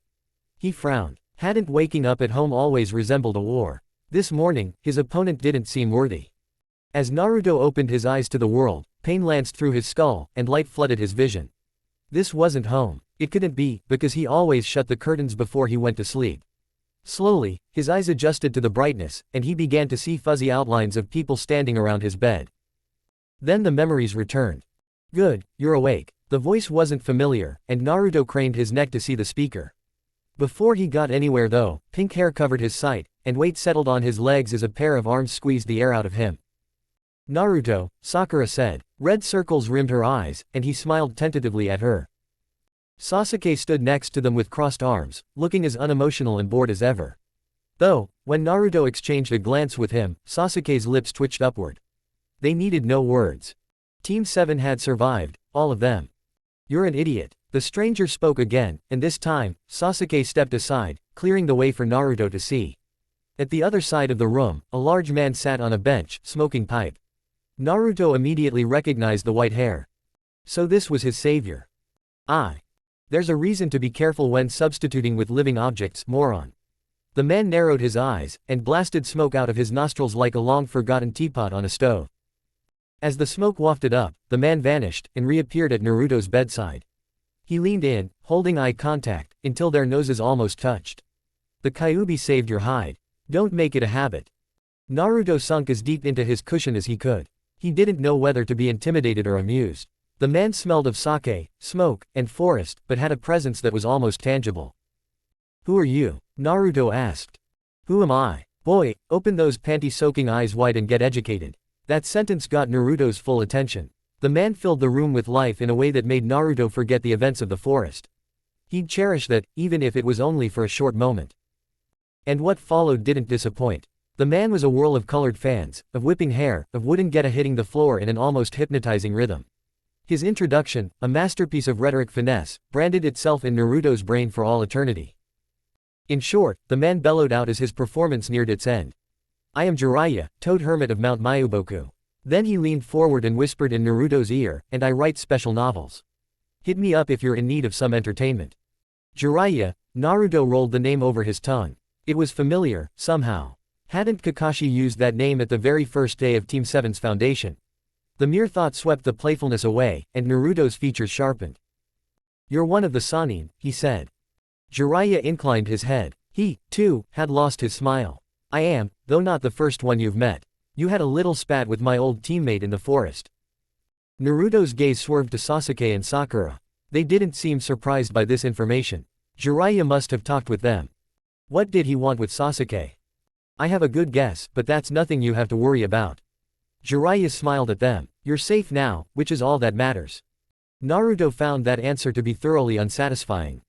[SPEAKER 1] He frowned. Hadn't waking up at home always resembled a war? This morning, his opponent didn't seem worthy. As Naruto opened his eyes to the world, pain lanced through his skull, and light flooded his vision. This wasn't home. It couldn't be, because he always shut the curtains before he went to sleep. Slowly, his eyes adjusted to the brightness, and he began to see fuzzy outlines of people standing around his bed. Then the memories returned. Good, you're awake. The voice wasn't familiar, and Naruto craned his neck to see the speaker. Before he got anywhere though, pink hair covered his sight, and weight settled on his legs as a pair of arms squeezed the air out of him. Naruto, Sakura said. Red circles rimmed her eyes, and he smiled tentatively at her. Sasuke stood next to them with crossed arms, looking as unemotional and bored as ever. Though, when Naruto exchanged a glance with him, Sasuke's lips twitched upward. They needed no words. Team 7 had survived, all of them. You're an idiot. The stranger spoke again, and this time, Sasuke stepped aside, clearing the way for Naruto to see. At the other side of the room, a large man sat on a bench, smoking pipe. Naruto immediately recognized the white hair. So this was his savior. There's a reason to be careful when substituting with living objects, moron. The man narrowed his eyes, and blasted smoke out of his nostrils like a long-forgotten teapot on a stove. As the smoke wafted up, the man vanished, and reappeared at Naruto's bedside. He leaned in, holding eye contact, until their noses almost touched. The Kyuubi saved your hide. Don't make it a habit. Naruto sunk as deep into his cushion as he could. He didn't know whether to be intimidated or amused. The man smelled of sake, smoke, and forest, but had a presence that was almost tangible. Who are you? Naruto asked. Who am I? Boy, open those panty-soaking eyes wide and get educated. That sentence got Naruto's full attention. The man filled the room with life in a way that made Naruto forget the events of the forest. He'd cherish that, even if it was only for a short moment. And what followed didn't disappoint. The man was a whirl of colored fans, of whipping hair, of wooden geta hitting the floor in an almost hypnotizing rhythm. His introduction, a masterpiece of rhetoric finesse, branded itself in Naruto's brain for all eternity. In short, the man bellowed out as his performance neared its end. I am Jiraiya, Toad Hermit of Mount Mayuboku. Then he leaned forward and whispered in Naruto's ear, and I write special novels. Hit me up if you're in need of some entertainment. Jiraiya, Naruto rolled the name over his tongue. It was familiar, somehow. Hadn't Kakashi used that name at the very first day of Team 7's foundation? The mere thought swept the playfulness away, and Naruto's features sharpened. You're one of the Sannin, he said. Jiraiya inclined his head. He, too, had lost his smile. I am, though not the first one you've met. You had a little spat with my old teammate in the forest. Naruto's gaze swerved to Sasuke and Sakura. They didn't seem surprised by this information. Jiraiya must have talked with them. What did he want with Sasuke? I have a good guess, but that's nothing you have to worry about. Jiraiya smiled at them. You're safe now, which is all that matters. Naruto found that answer to be thoroughly unsatisfying.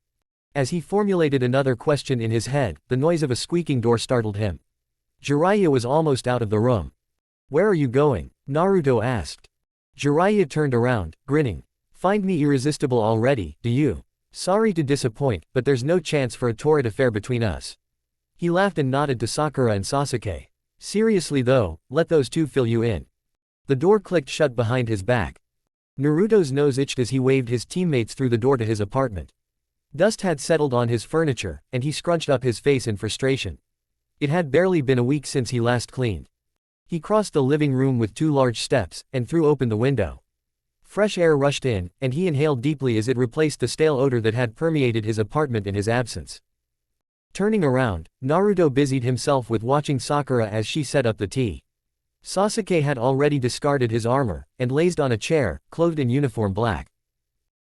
[SPEAKER 1] As he formulated another question in his head, the noise of a squeaking door startled him. Jiraiya was almost out of the room. Where are you going? Naruto asked. Jiraiya turned around, grinning. Find me irresistible already, do you? Sorry to disappoint, but there's no chance for a torrid affair between us. He laughed and nodded to Sakura and Sasuke. Seriously though, let those two fill you in. The door clicked shut behind his back. Naruto's nose itched as he waved his teammates through the door to his apartment. Dust had settled on his furniture, and he scrunched up his face in frustration. It had barely been a week since he last cleaned. He crossed the living room with 2 large steps, and threw open the window. Fresh air rushed in, and he inhaled deeply as it replaced the stale odor that had permeated his apartment in his absence. Turning around, Naruto busied himself with watching Sakura as she set up the tea. Sasuke had already discarded his armor, and lazed on a chair, clothed in uniform black.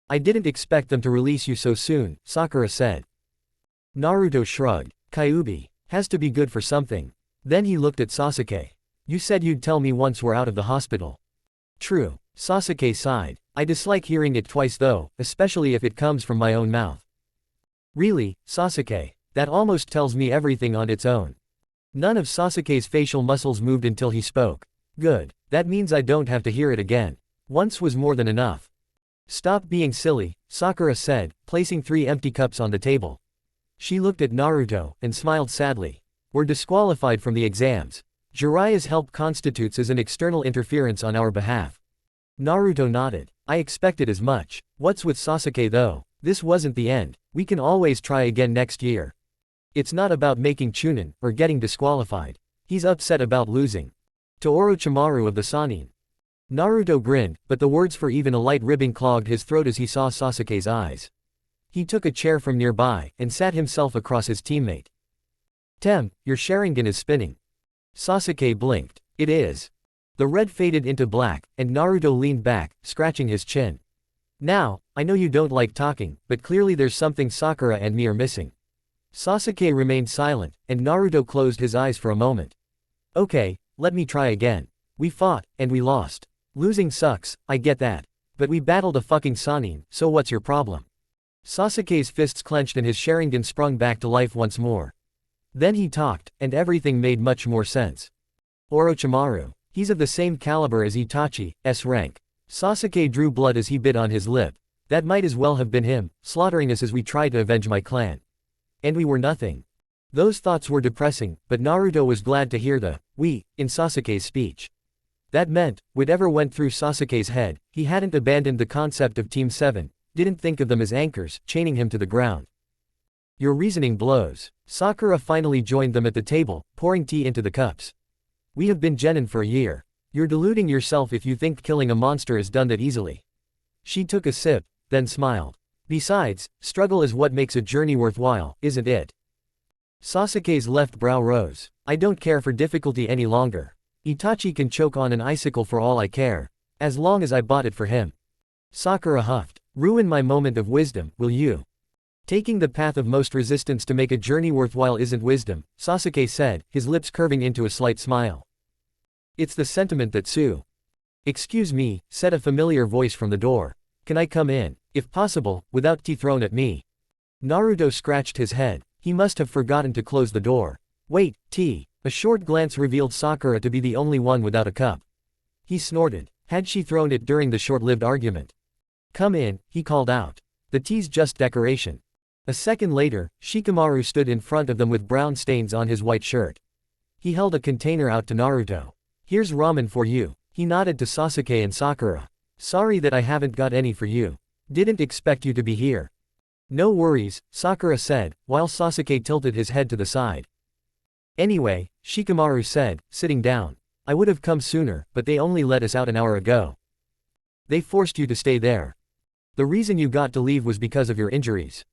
[SPEAKER 1] I didn't expect them to release you so soon, Sakura said. Naruto shrugged. Kyuubi. Has to be good for something. Then he looked at Sasuke. You said you'd tell me once we're out of the hospital. True. Sasuke sighed. I dislike hearing it twice though, especially if it comes from my own mouth. Really, Sasuke? That almost tells me everything on its own. None of Sasuke's facial muscles moved until he spoke. Good. That means I don't have to hear it again. Once was more than enough. Stop being silly, Sakura said, placing 3 empty cups on the table. She looked at Naruto, and smiled sadly. We're disqualified from the exams. Jiraiya's help constitutes as an external interference on our behalf. Naruto nodded. I expected as much. What's with Sasuke though? This wasn't the end. We can always try again next year. It's not about making Chunin, or getting disqualified. He's upset about losing to Orochimaru of the Sannin. Naruto grinned, but the words for even a light ribbing clogged his throat as he saw Sasuke's eyes. He took a chair from nearby, and sat himself across his teammate. Your Sharingan is spinning. Sasuke blinked. It is. The red faded into black, and Naruto leaned back, scratching his chin. Now, I know you don't like talking, but clearly there's something Sakura and me are missing. Sasuke remained silent, and Naruto closed his eyes for a moment. Okay, let me try again. We fought, and we lost. Losing sucks, I get that. But we battled a fucking Sannin, so what's your problem? Sasuke's fists clenched and his Sharingan sprung back to life once more. Then he talked, and everything made much more sense. Orochimaru. He's of the same caliber as Itachi, S rank. Sasuke drew blood as he bit on his lip. That might as well have been him, slaughtering us as we tried to avenge my clan. And we were nothing. Those thoughts were depressing, but Naruto was glad to hear the "we" in Sasuke's speech. That meant, whatever went through Sasuke's head, he hadn't abandoned the concept of Team 7, didn't think of them as anchors, chaining him to the ground. Your reasoning blows. Sakura finally joined them at the table, pouring tea into the cups. We have been genin for a year. You're deluding yourself if you think killing a monster is done that easily. She took a sip, then smiled. Besides, struggle is what makes a journey worthwhile, isn't it? Sasuke's left brow rose. I don't care for difficulty any longer. Itachi can choke on an icicle for all I care. As long as I bought it for him. Sakura huffed. Ruin my moment of wisdom, will you? Taking the path of most resistance to make a journey worthwhile isn't wisdom, Sasuke said, his lips curving into a slight smile. It's the sentiment that Sue. Excuse me, said a familiar voice from the door. Can I come in, if possible, without tea thrown at me? Naruto scratched his head. He must have forgotten to close the door. Wait, tea. A short glance revealed Sakura to be the only one without a cup. He snorted. Had she thrown it during the short-lived argument? Come in, he called out. The tea's just decoration. A second later, Shikamaru stood in front of them with brown stains on his white shirt. He held a container out to Naruto. Here's ramen for you. He nodded to Sasuke and Sakura. Sorry that I haven't got any for you. Didn't expect you to be here. No worries, Sakura said, while Sasuke tilted his head to the side. Anyway, Shikamaru said, sitting down. I would have come sooner, but they only let us out an hour ago. They forced you to stay there. The reason you got to leave was because of your injuries.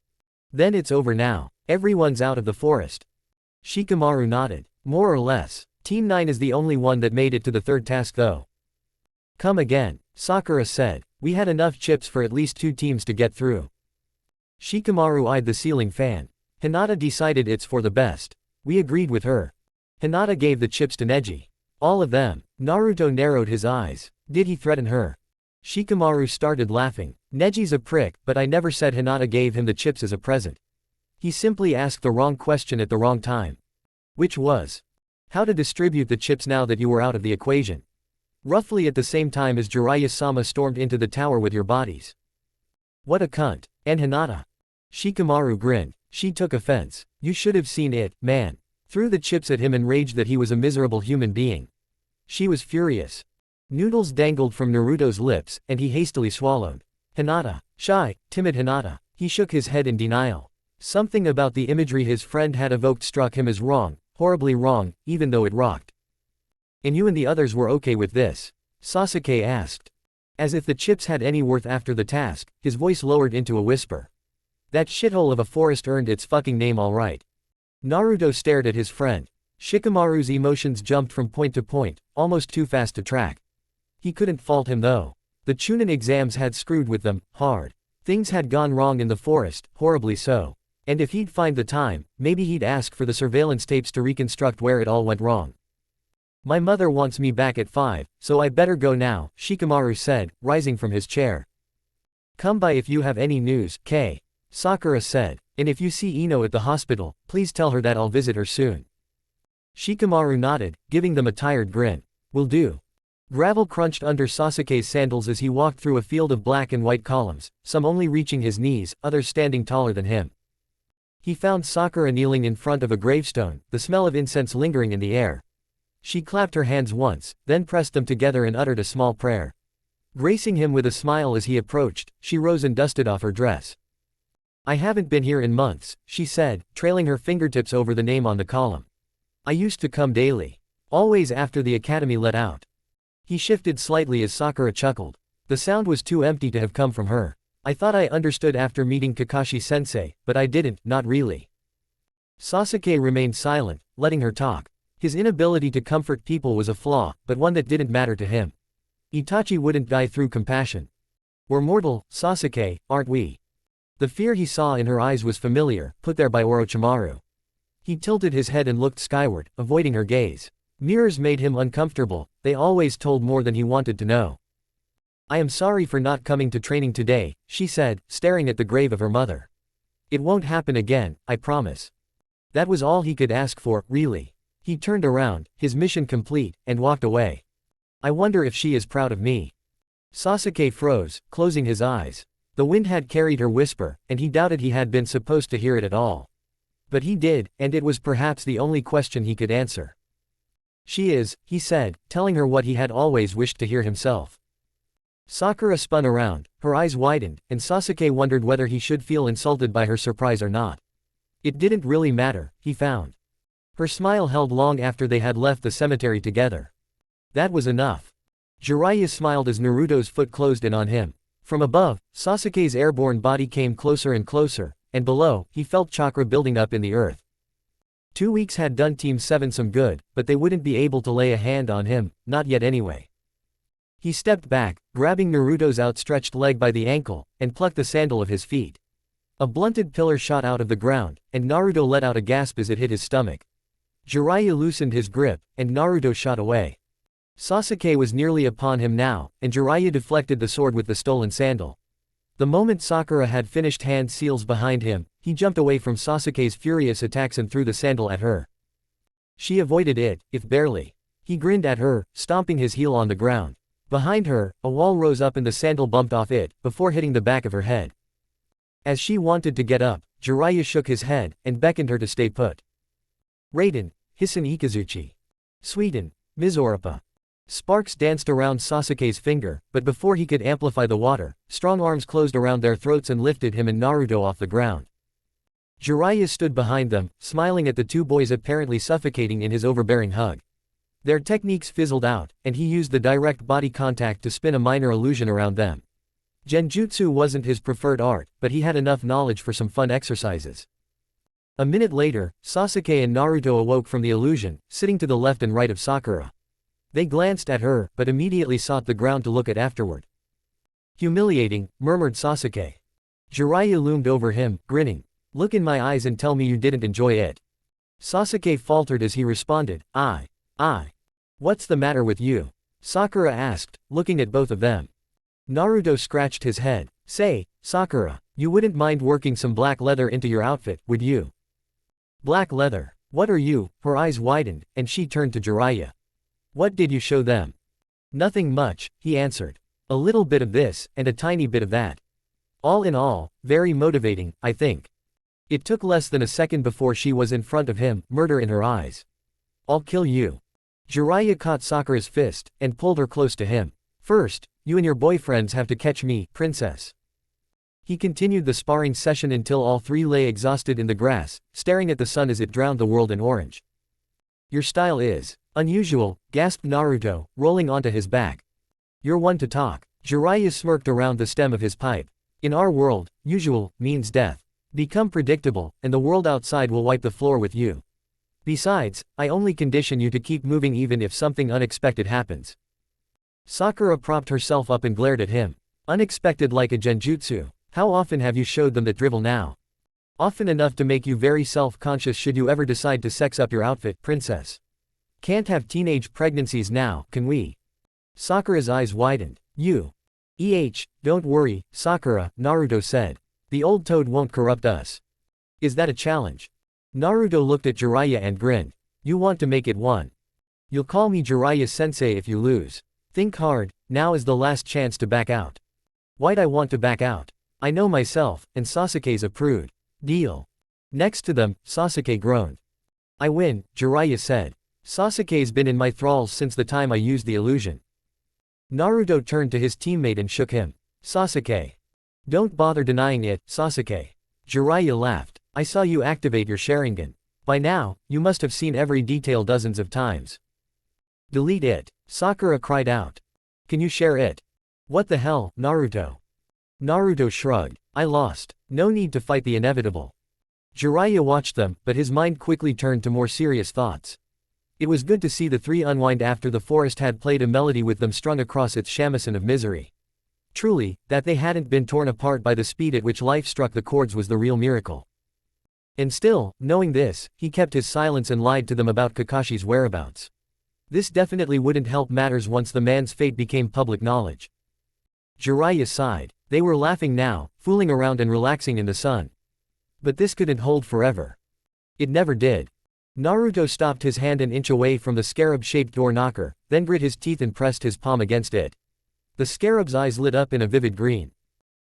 [SPEAKER 1] Then it's over now. Everyone's out of the forest. Shikamaru nodded. More or less. Team 9 is the only one that made it to the third task though. Come again, Sakura said. We had enough chips for at least 2 teams to get through. Shikamaru eyed the ceiling fan. Hinata decided it's for the best. We agreed with her. Hinata gave the chips to Neji. All of them. Naruto narrowed his eyes. Did he threaten her? Shikamaru started laughing. Neji's a prick, but I never said Hinata gave him the chips as a present. He simply asked the wrong question at the wrong time. Which was? How to distribute the chips now that you were out of the equation. Roughly at the same time as Jiraiya-sama stormed into the tower with your bodies. What a cunt. And Hinata? Shikamaru grinned. She took offense. You should have seen it, man. Threw the chips at him and raged that he was a miserable human being. She was furious. Noodles dangled from Naruto's lips, and he hastily swallowed. Hinata. Shy, timid Hinata. He shook his head in denial. Something about the imagery his friend had evoked struck him as wrong, horribly wrong, even though it rocked. And you and the others were okay with this? Sasuke asked. As if the chips had any worth after the task, his voice lowered into a whisper. That shithole of a forest earned its fucking name alright. Naruto stared at his friend. Shikamaru's emotions jumped from point to point, almost too fast to track. He couldn't fault him though. The Chunin exams had screwed with them, hard. Things had gone wrong in the forest, horribly so. And if he'd find the time, maybe he'd ask for the surveillance tapes to reconstruct where it all went wrong. My mother wants me back at 5, so I better go now, Shikamaru said, rising from his chair. Come by if you have any news, K. Sakura said, and if you see Ino at the hospital, please tell her that I'll visit her soon. Shikamaru nodded, giving them a tired grin. Will do. Gravel crunched under Sasuke's sandals as he walked through a field of black and white columns, some only reaching his knees, others standing taller than him. He found Sakura kneeling in front of a gravestone, the smell of incense lingering in the air. She clapped her hands once, then pressed them together and uttered a small prayer. Gracing him with a smile as he approached, she rose and dusted off her dress. I haven't been here in months, she said, trailing her fingertips over the name on the column. I used to come daily. Always after the academy let out. He shifted slightly as Sakura chuckled. The sound was too empty to have come from her. I thought I understood after meeting Kakashi-sensei, but I didn't, not really. Sasuke remained silent, letting her talk. His inability to comfort people was a flaw, but one that didn't matter to him. Itachi wouldn't die through compassion. We're mortal, Sasuke, aren't we? The fear he saw in her eyes was familiar, put there by Orochimaru. He tilted his head and looked skyward, avoiding her gaze. Mirrors made him uncomfortable, they always told more than he wanted to know. I am sorry for not coming to training today, she said, staring at the grave of her mother. It won't happen again, I promise. That was all he could ask for, really. He turned around, his mission complete, and walked away. I wonder if she is proud of me. Sasuke froze, closing his eyes. The wind had carried her whisper, and he doubted he had been supposed to hear it at all. But he did, and it was perhaps the only question he could answer. She is, he said, telling her what he had always wished to hear himself. Sakura spun around, her eyes widened, and Sasuke wondered whether he should feel insulted by her surprise or not. It didn't really matter, he found. Her smile held long after they had left the cemetery together. That was enough. Jiraiya smiled as Naruto's foot closed in on him. From above, Sasuke's airborne body came closer and closer, and below, he felt chakra building up in the earth. 2 weeks had done Team 7 some good, but they wouldn't be able to lay a hand on him, not yet anyway. He stepped back, grabbing Naruto's outstretched leg by the ankle, and plucked the sandal of his feet. A blunted pillar shot out of the ground, and Naruto let out a gasp as it hit his stomach. Jiraiya loosened his grip, and Naruto shot away. Sasuke was nearly upon him now, and Jiraiya deflected the sword with the stolen sandal. The moment Sakura had finished hand seals behind him, he jumped away from Sasuke's furious attacks and threw the sandal at her. She avoided it, if barely. He grinned at her, stomping his heel on the ground. Behind her, a wall rose up and the sandal bumped off it, before hitting the back of her head. As she wanted to get up, Jiraiya shook his head, and beckoned her to stay put. Raiden, Hisan Ikazuchi. Sweden, Mizorapa. Sparks danced around Sasuke's finger, but before he could amplify the water, strong arms closed around their throats and lifted him and Naruto off the ground. Jiraiya stood behind them, smiling at the two boys apparently suffocating in his overbearing hug. Their techniques fizzled out, and he used the direct body contact to spin a minor illusion around them. Genjutsu wasn't his preferred art, but he had enough knowledge for some fun exercises. A minute later, Sasuke and Naruto awoke from the illusion, sitting to the left and right of Sakura. They glanced at her, but immediately sought the ground to look at afterward. Humiliating, murmured Sasuke. Jiraiya loomed over him, grinning. Look in my eyes and tell me you didn't enjoy it. Sasuke faltered as he responded, I. What's the matter with you? Sakura asked, looking at both of them. Naruto scratched his head. Say, Sakura, you wouldn't mind working some black leather into your outfit, would you? Black leather. What are you? Her eyes widened, and she turned to Jiraiya. What did you show them? Nothing much, he answered. A little bit of this, and a tiny bit of that. All in all, very motivating, I think. It took less than a second before she was in front of him, murder in her eyes. I'll kill you. Jiraiya caught Sakura's fist, and pulled her close to him. First, you and your boyfriends have to catch me, princess. He continued the sparring session until all three lay exhausted in the grass, staring at the sun as it drowned the world in orange. Your style is unusual, gasped Naruto, rolling onto his back. You're one to talk. Jiraiya smirked around the stem of his pipe. In our world, usual means death. Become predictable, and the world outside will wipe the floor with you. Besides, I only condition you to keep moving even if something unexpected happens. Sakura propped herself up and glared at him. Unexpected like a genjutsu. How often have you showed them that drivel now? Often enough to make you very self-conscious should you ever decide to sex up your outfit, princess. Can't have teenage pregnancies now, can we? Sakura's eyes widened. Don't worry, Sakura, Naruto said. The old toad won't corrupt us. Is that a challenge? Naruto looked at Jiraiya and grinned. You want to make it one. You'll call me Jiraiya-sensei if you lose. Think hard, now is the last chance to back out. Why'd I want to back out? I know myself, and Sasuke's a prude. Deal. Next to them, Sasuke groaned. I win, Jiraiya said. Sasuke's been in my thralls since the time I used the illusion. Naruto turned to his teammate and shook him. Sasuke. Don't bother denying it, Sasuke. Jiraiya laughed. I saw you activate your Sharingan. By now, you must have seen every detail dozens of times. Delete it. Sakura cried out. Can you share it? What the hell, Naruto? Naruto shrugged. I lost. No need to fight the inevitable. Jiraiya watched them, but his mind quickly turned to more serious thoughts. It was good to see the three unwind after the forest had played a melody with them strung across its shamisen of misery. Truly, that they hadn't been torn apart by the speed at which life struck the chords was the real miracle. And still, knowing this, he kept his silence and lied to them about Kakashi's whereabouts. This definitely wouldn't help matters once the man's fate became public knowledge. Jiraiya sighed. They were laughing now, fooling around and relaxing in the sun. But this couldn't hold forever. It never did. Naruto stopped his hand an inch away from the scarab-shaped door knocker, then grit his teeth and pressed his palm against it. The scarab's eyes lit up in a vivid green.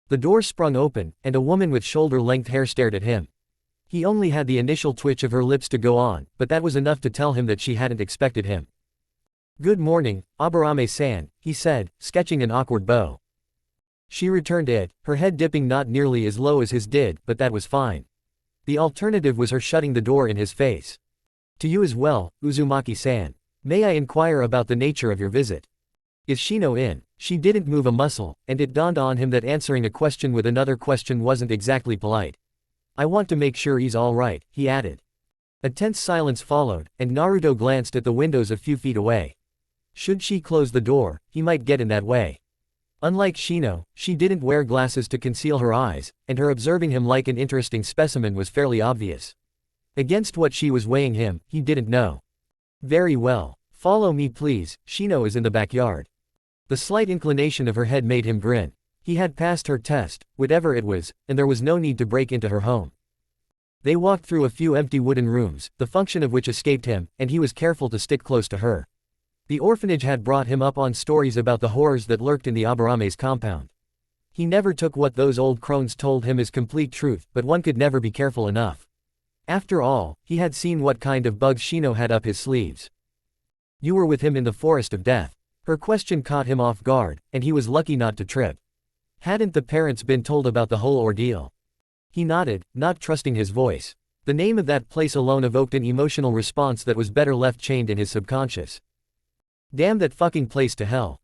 [SPEAKER 1] The door sprung open, and a woman with shoulder-length hair stared at him. He only had the initial twitch of her lips to go on, but that was enough to tell him that she hadn't expected him. Good morning, Aburame-san, he said, sketching an awkward bow. She returned it, her head dipping not nearly as low as his did, but that was fine. The alternative was her shutting the door in his face. To you as well, Uzumaki-san. May I inquire about the nature of your visit? Is Shino in? She didn't move a muscle, and it dawned on him that answering a question with another question wasn't exactly polite. I want to make sure he's all right, he added. A tense silence followed, and Naruto glanced at the windows a few feet away. Should she close the door, he might get in that way. Unlike Shino, she didn't wear glasses to conceal her eyes, and her observing him like an interesting specimen was fairly obvious. Against what she was weighing him, he didn't know. Very well. Follow me please, Shino is in the backyard. The slight inclination of her head made him grin. He had passed her test, whatever it was, and there was no need to break into her home. They walked through a few empty wooden rooms, the function of which escaped him, and he was careful to stick close to her. The orphanage had brought him up on stories about the horrors that lurked in the Abarame's compound. He never took what those old crones told him as complete truth, but one could never be careful enough. After all, he had seen what kind of bugs Shino had up his sleeves. You were with him in the forest of death. Her question caught him off guard, and he was lucky not to trip. Hadn't the parents been told about the whole ordeal? He nodded, not trusting his voice. The name of that place alone evoked an emotional response that was better left chained in his subconscious. Damn that fucking place to hell.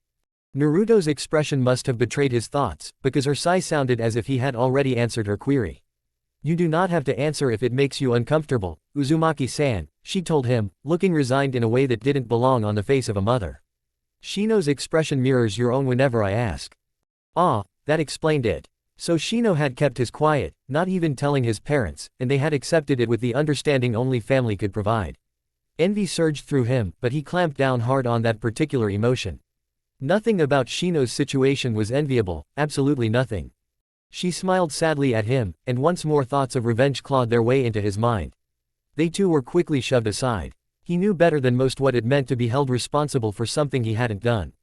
[SPEAKER 1] Naruto's expression must have betrayed his thoughts, because her sigh sounded as if he had already answered her query. You do not have to answer if it makes you uncomfortable, Uzumaki-san, she told him, looking resigned in a way that didn't belong on the face of a mother. Shino's expression mirrors your own whenever I ask. Ah, that explained it. So Shino had kept his quiet, not even telling his parents, and they had accepted it with the understanding only family could provide. Envy surged through him, but he clamped down hard on that particular emotion. Nothing about Shino's situation was enviable, absolutely nothing. She smiled sadly at him, and once more thoughts of revenge clawed their way into his mind. They too were quickly shoved aside. He knew better than most what it meant to be held responsible for something he hadn't done.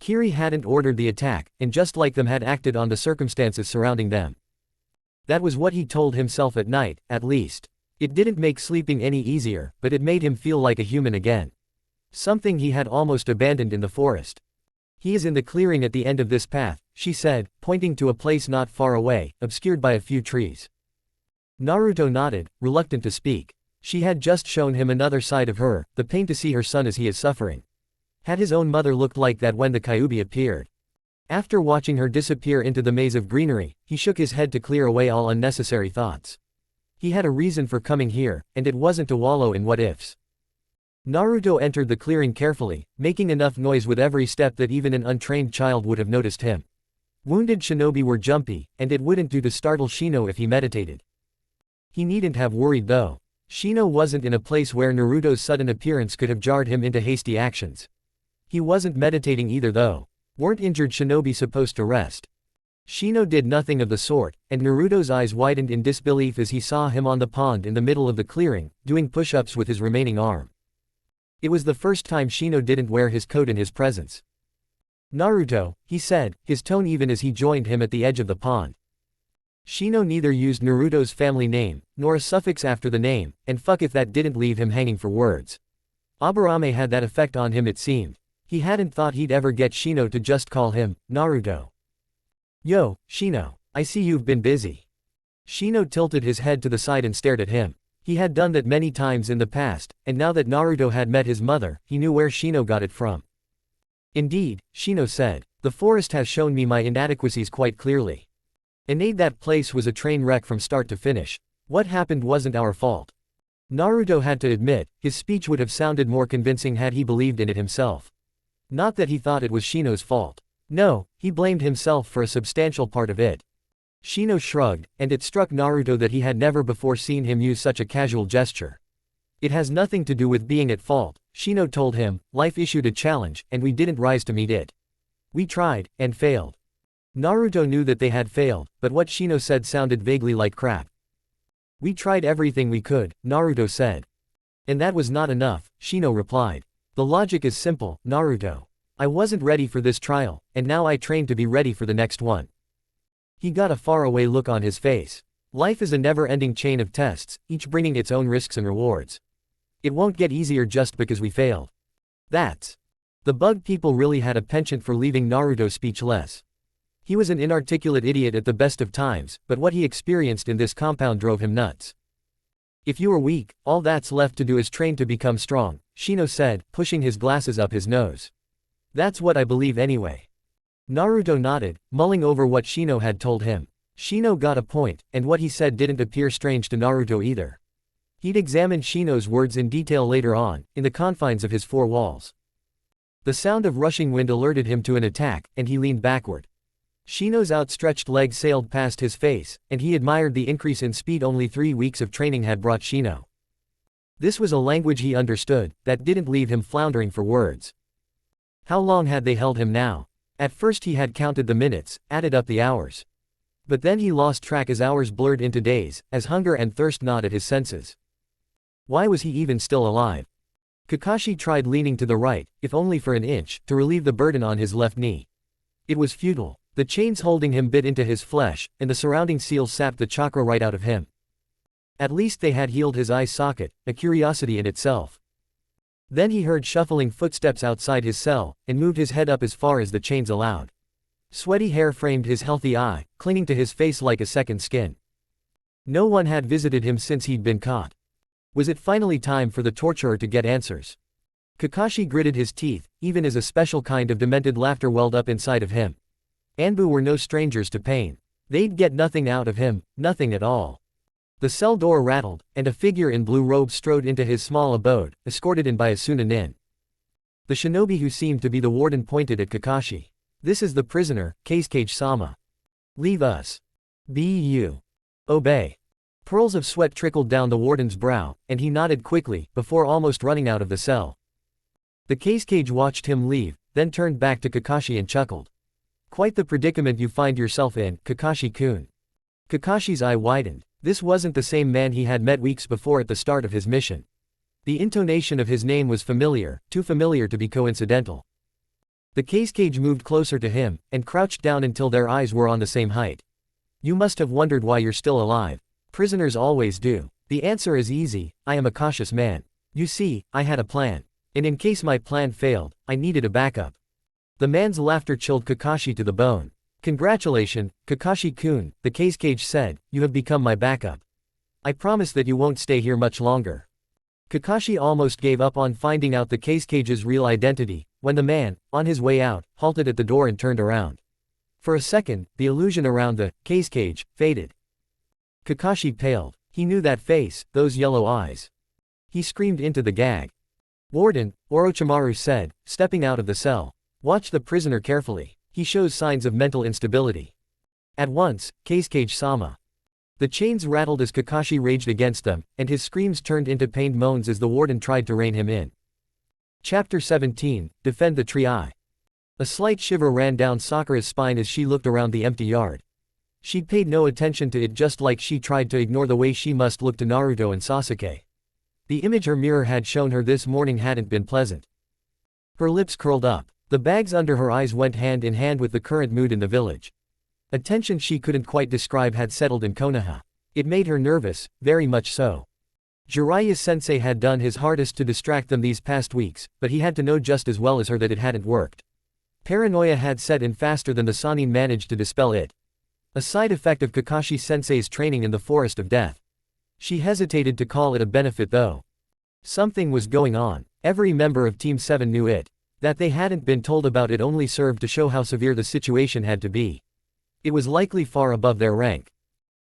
[SPEAKER 1] Kiri hadn't ordered the attack, and just like them had acted on the circumstances surrounding them. That was what he told himself at night, at least. It didn't make sleeping any easier, but it made him feel like a human again. Something he had almost abandoned in the forest. He is in the clearing at the end of this path, she said, pointing to a place not far away, obscured by a few trees. Naruto nodded, reluctant to speak. She had just shown him another side of her, the pain to see her son as he is suffering. Had his own mother looked like that when the Kyuubi appeared? After watching her disappear into the maze of greenery, he shook his head to clear away all unnecessary thoughts. He had a reason for coming here, and it wasn't to wallow in what-ifs. Naruto entered the clearing carefully, making enough noise with every step that even an untrained child would have noticed him. Wounded shinobi were jumpy, and it wouldn't do to startle Shino if he meditated. He needn't have worried though. Shino wasn't in a place where Naruto's sudden appearance could have jarred him into hasty actions. He wasn't meditating either though. Weren't injured shinobi supposed to rest? Shino did nothing of the sort, and Naruto's eyes widened in disbelief as he saw him on the pond in the middle of the clearing, doing push-ups with his remaining arm. It was the first time Shino didn't wear his coat in his presence. Naruto, he said, his tone even as he joined him at the edge of the pond. Shino neither used Naruto's family name, nor a suffix after the name, and fuck if that didn't leave him hanging for words. Aburame had that effect on him it seemed. He hadn't thought he'd ever get Shino to just call him, Naruto. Yo, Shino, I see you've been busy. Shino tilted his head to the side and stared at him. He had done that many times in the past, and now that Naruto had met his mother, he knew where Shino got it from. Indeed, Shino said, the forest has shown me my inadequacies quite clearly. Indeed, that place was a train wreck from start to finish. What happened wasn't our fault. Naruto had to admit, his speech would have sounded more convincing had he believed in it himself. Not that he thought it was Shino's fault. No, he blamed himself for a substantial part of it. Shino shrugged, and it struck Naruto that he had never before seen him use such a casual gesture. It has nothing to do with being at fault, Shino told him. Life issued a challenge, and we didn't rise to meet it. We tried, and failed. Naruto knew that they had failed, but what Shino said sounded vaguely like crap. We tried everything we could, Naruto said. And that was not enough, Shino replied. The logic is simple, Naruto. I wasn't ready for this trial, and now I train to be ready for the next one. He got a faraway look on his face. Life is a never-ending chain of tests, each bringing its own risks and rewards. It won't get easier just because we failed. That's. The bug people really had a penchant for leaving Naruto speechless. He was an inarticulate idiot at the best of times, but what he experienced in this compound drove him nuts. If you are weak, all that's left to do is train to become strong, Shino said, pushing his glasses up his nose. That's what I believe anyway. Naruto nodded, mulling over what Shino had told him. Shino got a point, and what he said didn't appear strange to Naruto either. He'd examine Shino's words in detail later on, in the confines of his four walls. The sound of rushing wind alerted him to an attack, and he leaned backward. Shino's outstretched leg sailed past his face, and he admired the increase in speed only 3 weeks of training had brought Shino. This was a language he understood, that didn't leave him floundering for words. How long had they held him now? At first he had counted the minutes, added up the hours. But then he lost track as hours blurred into days, as hunger and thirst gnawed at his senses. Why was he even still alive? Kakashi tried leaning to the right, if only for an inch, to relieve the burden on his left knee. It was futile. The chains holding him bit into his flesh, and the surrounding seals sapped the chakra right out of him. At least they had healed his eye socket, a curiosity in itself. Then he heard shuffling footsteps outside his cell, and moved his head up as far as the chains allowed. Sweaty hair framed his healthy eye, clinging to his face like a second skin. No one had visited him since he'd been caught. Was it finally time for the torturer to get answers? Kakashi gritted his teeth, even as a special kind of demented laughter welled up inside of him. Anbu were no strangers to pain. They'd get nothing out of him, nothing at all. The cell door rattled, and a figure in blue robes strode into his small abode, escorted in by a Sunanin. The shinobi who seemed to be the warden pointed at Kakashi. This is the prisoner, Kasuke-sama. Leave us. Bu. Obey. Pearls of sweat trickled down the warden's brow, and he nodded quickly, before almost running out of the cell. The Kasuke watched him leave, then turned back to Kakashi and chuckled. Quite the predicament you find yourself in, Kakashi-kun. Kakashi's eye widened. This wasn't the same man he had met weeks before at the start of his mission. The intonation of his name was familiar, too familiar to be coincidental. The Kasuke moved closer to him, and crouched down until their eyes were on the same height. You must have wondered why you're still alive. Prisoners always do. The answer is easy, I am a cautious man. You see, I had a plan. And in case my plan failed, I needed a backup. The man's laughter chilled Kakashi to the bone. Congratulations, Kakashi-kun, the Kasuke said, you have become my backup. I promise that you won't stay here much longer. Kakashi almost gave up on finding out the Kasuke's real identity, when the man, on his way out, halted at the door and turned around. For a second, the illusion around the Kasuke faded. Kakashi paled. He knew that face, those yellow eyes. He screamed into the gag. Warden, Orochimaru said, stepping out of the cell. Watch the prisoner carefully. He shows signs of mental instability. At once, Kasuke-sama. The chains rattled as Kakashi raged against them, and his screams turned into pained moans as the warden tried to rein him in. Chapter 17, Defend the Tree. A slight shiver ran down Sakura's spine as she looked around the empty yard. She'd paid no attention to it, just like she tried to ignore the way she must look to Naruto and Sasuke. The image her mirror had shown her this morning hadn't been pleasant. Her lips curled up. The bags under her eyes went hand in hand with the current mood in the village. A tension she couldn't quite describe had settled in Konoha. It made her nervous, very much so. Jiraiya-sensei had done his hardest to distract them these past weeks, but he had to know just as well as her that it hadn't worked. Paranoia had set in faster than the Sannin managed to dispel it. A side effect of Kakashi-sensei's training in the Forest of Death. She hesitated to call it a benefit though. Something was going on. Every member of Team 7 knew it. That they hadn't been told about it only served to show how severe the situation had to be. It was likely far above their rank.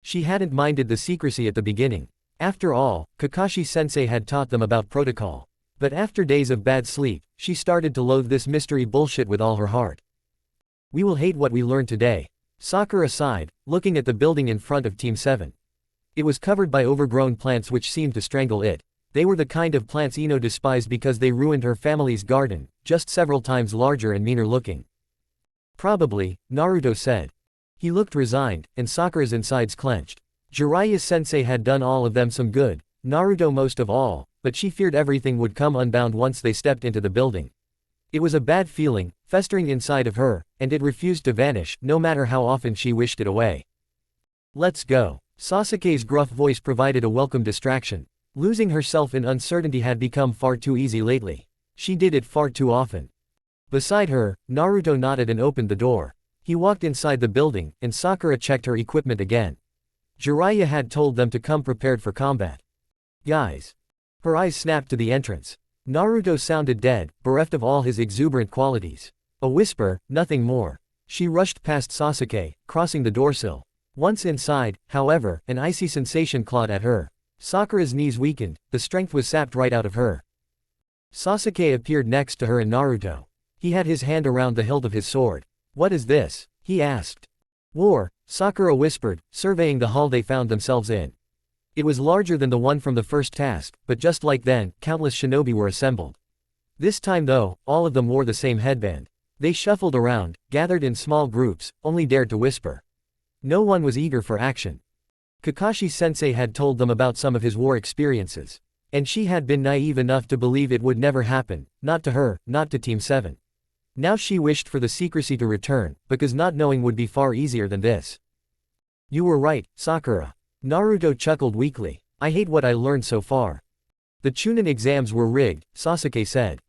[SPEAKER 1] She hadn't minded the secrecy at the beginning. After all, Kakashi-sensei had taught them about protocol. But after days of bad sleep, she started to loathe this mystery bullshit with all her heart. We will hate what we learned today. Sakura sighed, looking at the building in front of Team 7. It was covered by overgrown plants which seemed to strangle it. They were the kind of plants Ino despised because they ruined her family's garden, just several times larger and meaner looking. Probably, Naruto said. He looked resigned, and Sakura's insides clenched. Jiraiya-sensei had done all of them some good, Naruto most of all, but she feared everything would come unbound once they stepped into the building. It was a bad feeling, festering inside of her, and it refused to vanish, no matter how often she wished it away. Let's go. Sasuke's gruff voice provided a welcome distraction. Losing herself in uncertainty had become far too easy lately. She did it far too often. Beside her, Naruto nodded and opened the door. He walked inside the building, and Sakura checked her equipment again. Jiraiya had told them to come prepared for combat. Guys. Her eyes snapped to the entrance. Naruto sounded dead, bereft of all his exuberant qualities. A whisper, nothing more. She rushed past Sasuke, crossing the doorsill. Once inside, however, an icy sensation clawed at her. Sakura's knees weakened, the strength was sapped right out of her. Sasuke appeared next to her and Naruto. He had his hand around the hilt of his sword. "What is this?" he asked. "War," Sakura whispered, surveying the hall they found themselves in. It was larger than the one from the first task, but just like then, countless shinobi were assembled. This time though, all of them wore the same headband. They shuffled around, gathered in small groups, only dared to whisper. No one was eager for action. Kakashi-sensei had told them about some of his war experiences. And she had been naive enough to believe it would never happen, not to her, not to Team 7. Now she wished for the secrecy to return, because not knowing would be far easier than this. "You were right, Sakura." Naruto chuckled weakly. "I hate what I learned so far." "The Chunin exams were rigged," Sasuke said.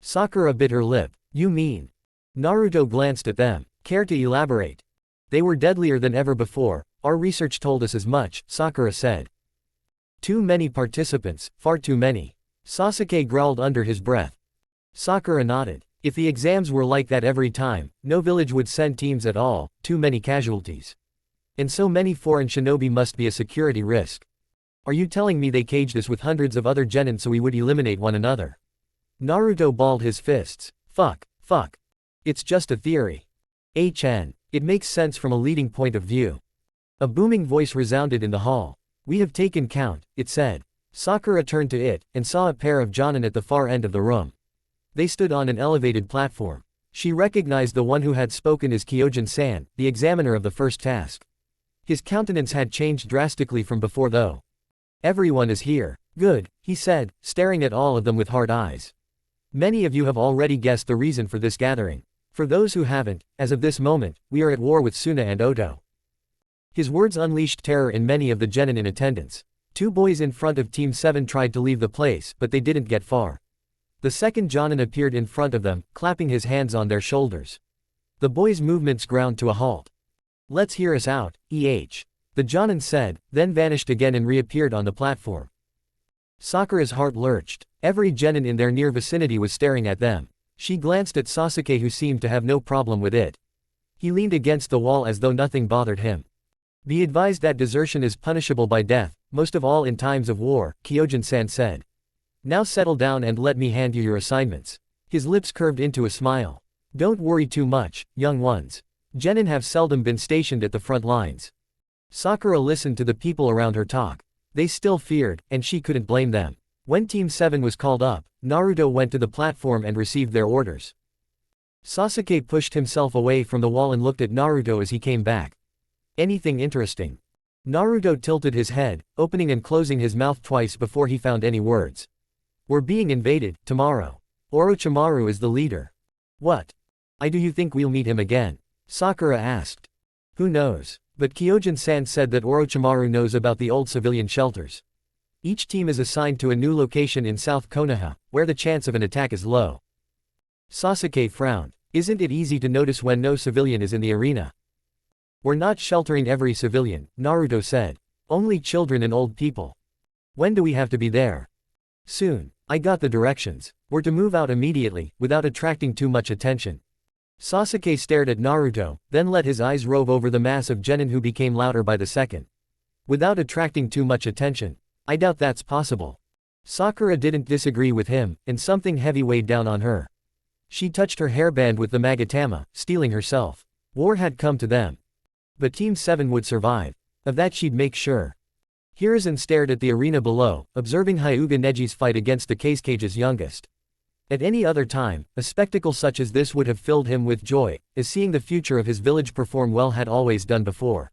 [SPEAKER 1] Sakura bit her lip. "You mean?" Naruto glanced at them. "Care to elaborate?" "They were deadlier than ever before, our research told us as much," Sakura said. "Too many participants, far too many." Sasuke growled under his breath. Sakura nodded. "If the exams were like that every time, no village would send teams at all, too many casualties. And so many foreign shinobi must be a security risk. Are you telling me they caged us with hundreds of other genin so we would eliminate one another?" Naruto balled his fists. Fuck. It's just a theory. It makes sense from a leading point of view." A booming voice resounded in the hall. "We have taken count," it said. Sakura turned to it, and saw a pair of jonin at the far end of the room. They stood on an elevated platform. She recognized the one who had spoken as Kyojin-san, the examiner of the first task. His countenance had changed drastically from before though. "Everyone is here. Good," he said, staring at all of them with hard eyes. "Many of you have already guessed the reason for this gathering. For those who haven't, as of this moment, we are at war with Suna and Oto." His words unleashed terror in many of the genin in attendance. 2 boys in front of Team 7 tried to leave the place, but they didn't get far. The second jonin appeared in front of them, clapping his hands on their shoulders. The boys' movements ground to a halt. "Let's hear us out, the jonin said, then vanished again and reappeared on the platform. Sakura's heart lurched. Every genin in their near vicinity was staring at them. She glanced at Sasuke who seemed to have no problem with it. He leaned against the wall as though nothing bothered him. "Be advised that desertion is punishable by death, most of all in times of war," Kyojin-san said. "Now settle down and let me hand you your assignments." His lips curved into a smile. "Don't worry too much, young ones. Genin have seldom been stationed at the front lines." Sakura listened to the people around her talk. They still feared, and she couldn't blame them. When Team 7 was called up, Naruto went to the platform and received their orders. Sasuke pushed himself away from the wall and looked at Naruto as he came back. "Anything interesting?" Naruto tilted his head, opening and closing his mouth twice before he found any words. "We're being invaded, tomorrow. Orochimaru is the leader." "What? Do you think we'll meet him again?" Sakura asked. "Who knows? But Kyojin-san said that Orochimaru knows about the old civilian shelters. Each team is assigned to a new location in South Konoha, where the chance of an attack is low." Sasuke frowned. "Isn't it easy to notice when no civilian is in the arena?" "We're not sheltering every civilian," Naruto said. "Only children and old people." "When do we have to be there?" "Soon. I got the directions. We're to move out immediately, without attracting too much attention." Sasuke stared at Naruto, then let his eyes rove over the mass of genin who became louder by the second. "Without attracting too much attention. I doubt that's possible." Sakura didn't disagree with him, and something heavy weighed down on her. She touched her hairband with the magatama, steeling herself. War had come to them. But Team 7 would survive. Of that she'd make sure. Hiruzen stared at the arena below, observing Hyuga Neji's fight against the Kage's youngest. At any other time, a spectacle such as this would have filled him with joy, as seeing the future of his village perform well had always done before.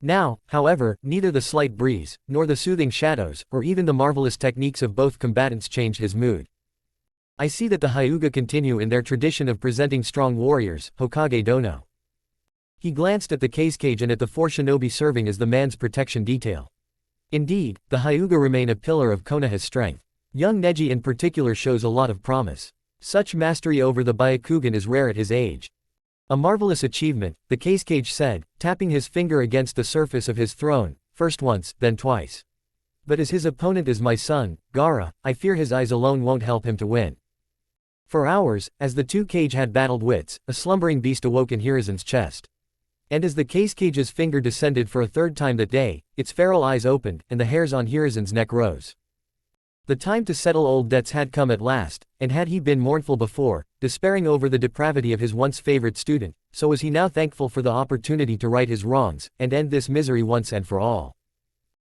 [SPEAKER 1] Now, however, neither the slight breeze, nor the soothing shadows, or even the marvelous techniques of both combatants changed his mood. "I see that the Hyuga continue in their tradition of presenting strong warriors, Hokage Dono." He glanced at the Kage and at the 4 shinobi serving as the man's protection detail. Indeed, the Hyuga remain a pillar of Konoha's strength. Young Neji in particular shows a lot of promise. Such mastery over the Byakugan is rare at his age. A marvelous achievement, the Kakashi said, tapping his finger against the surface of his throne, first once, then twice. But as his opponent is my son, Gaara, I fear his eyes alone won't help him to win. For hours, as the two Kage had battled wits, a slumbering beast awoke in Hiruzen's chest. And as the Kakashi's finger descended for a third time that day, its feral eyes opened, and the hairs on Hiruzen's neck rose. The time to settle old debts had come at last, and had he been mournful before, despairing over the depravity of his once favorite student, so was he now thankful for the opportunity to right his wrongs, and end this misery once and for all.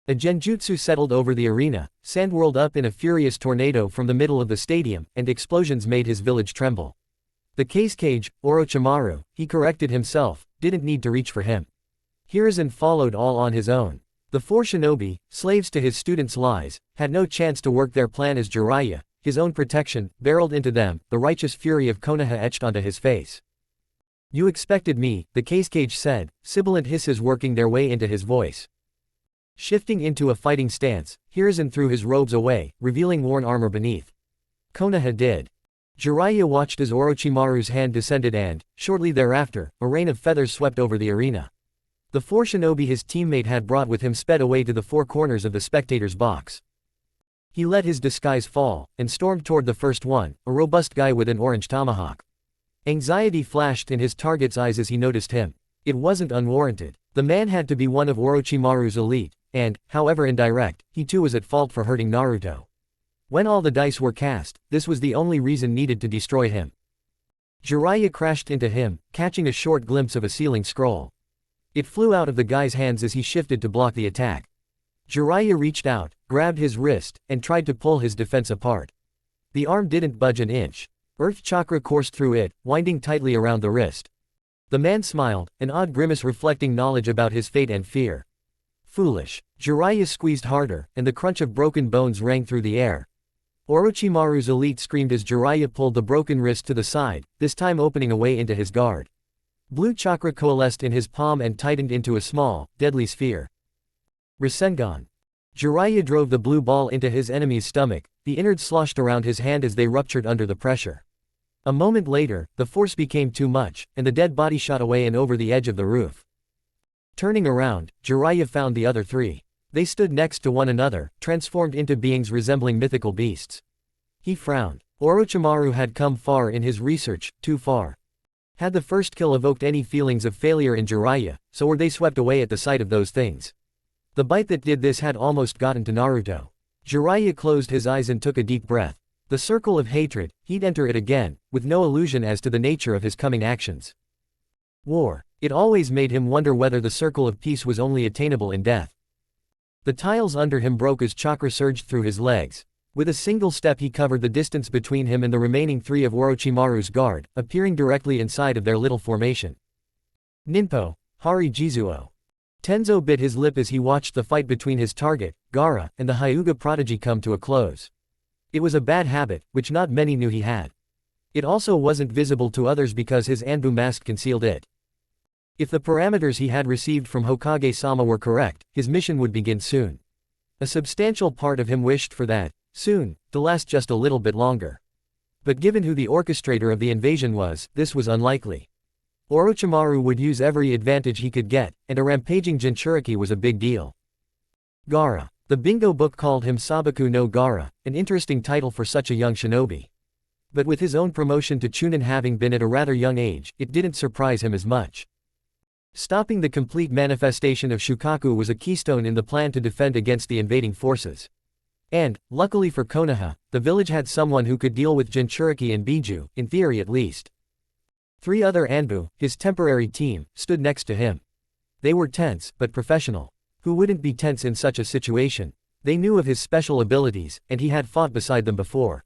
[SPEAKER 1] A genjutsu settled over the arena, sand whirled up in a furious tornado from the middle of the stadium, and explosions made his village tremble. The Kakashi, Orochimaru, he corrected himself, didn't need to reach for him. Hiruzen followed all on his own. The four shinobi, slaves to his students' lies, had no chance to work their plan as Jiraiya, his own protection, barreled into them, the righteous fury of Konoha etched onto his face. You expected me, the Kakashi said, sibilant hisses working their way into his voice. Shifting into a fighting stance, Hiruzen threw his robes away, revealing worn armor beneath. Konoha did. Jiraiya watched as Orochimaru's hand descended and, shortly thereafter, a rain of feathers swept over the arena. The four shinobi his teammate had brought with him sped away to the four corners of the spectator's box. He let his disguise fall, and stormed toward the first one, a robust guy with an orange tomahawk. Anxiety flashed in his target's eyes as he noticed him. It wasn't unwarranted. The man had to be one of Orochimaru's elite, and, however indirect, he too was at fault for hurting Naruto. When all the dice were cast, this was the only reason needed to destroy him. Jiraiya crashed into him, catching a short glimpse of a sealing scroll. It flew out of the guy's hands as he shifted to block the attack. Jiraiya reached out, grabbed his wrist, and tried to pull his defense apart. The arm didn't budge an inch. Earth chakra coursed through it, winding tightly around the wrist. The man smiled, an odd grimace reflecting knowledge about his fate and fear. Foolish. Jiraiya squeezed harder, and the crunch of broken bones rang through the air. Orochimaru's elite screamed as Jiraiya pulled the broken wrist to the side, this time opening a way into his guard. Blue chakra coalesced in his palm and tightened into a small, deadly sphere. Rasengan. Jiraiya drove the blue ball into his enemy's stomach, the innards sloshed around his hand as they ruptured under the pressure. A moment later, the force became too much, and the dead body shot away and over the edge of the roof. Turning around, Jiraiya found the other three. They stood next to one another, transformed into beings resembling mythical beasts. He frowned. Orochimaru had come far in his research, too far. Had the first kill evoked any feelings of failure in Jiraiya, so were they swept away at the sight of those things. The bite that did this had almost gotten to Naruto. Jiraiya closed his eyes and took a deep breath. The circle of hatred, he'd enter it again, with no illusion as to the nature of his coming actions. War. It always made him wonder whether the circle of peace was only attainable in death. The tiles under him broke as chakra surged through his legs. With a single step he covered the distance between him and the remaining three of Orochimaru's guard, appearing directly inside of their little formation. Ninpo, Hari Jizuo. Tenzo bit his lip as he watched the fight between his target, Gaara, and the Hyuga prodigy come to a close. It was a bad habit, which not many knew he had. It also wasn't visible to others because his Anbu mask concealed it. If the parameters he had received from Hokage-sama were correct, his mission would begin soon. A substantial part of him wished for that, soon, to last just a little bit longer. But given who the orchestrator of the invasion was, this was unlikely. Orochimaru would use every advantage he could get, and a rampaging Jinchuriki was a big deal. Gaara. The bingo book called him Sabaku no Gaara, an interesting title for such a young shinobi. But with his own promotion to Chunin having been at a rather young age, it didn't surprise him as much. Stopping the complete manifestation of Shukaku was a keystone in the plan to defend against the invading forces. And, luckily for Konoha, the village had someone who could deal with Jinchuriki and Biju, in theory at least. Three other Anbu, his temporary team, stood next to him. They were tense, but professional. Who wouldn't be tense in such a situation? They knew of his special abilities, and he had fought beside them before.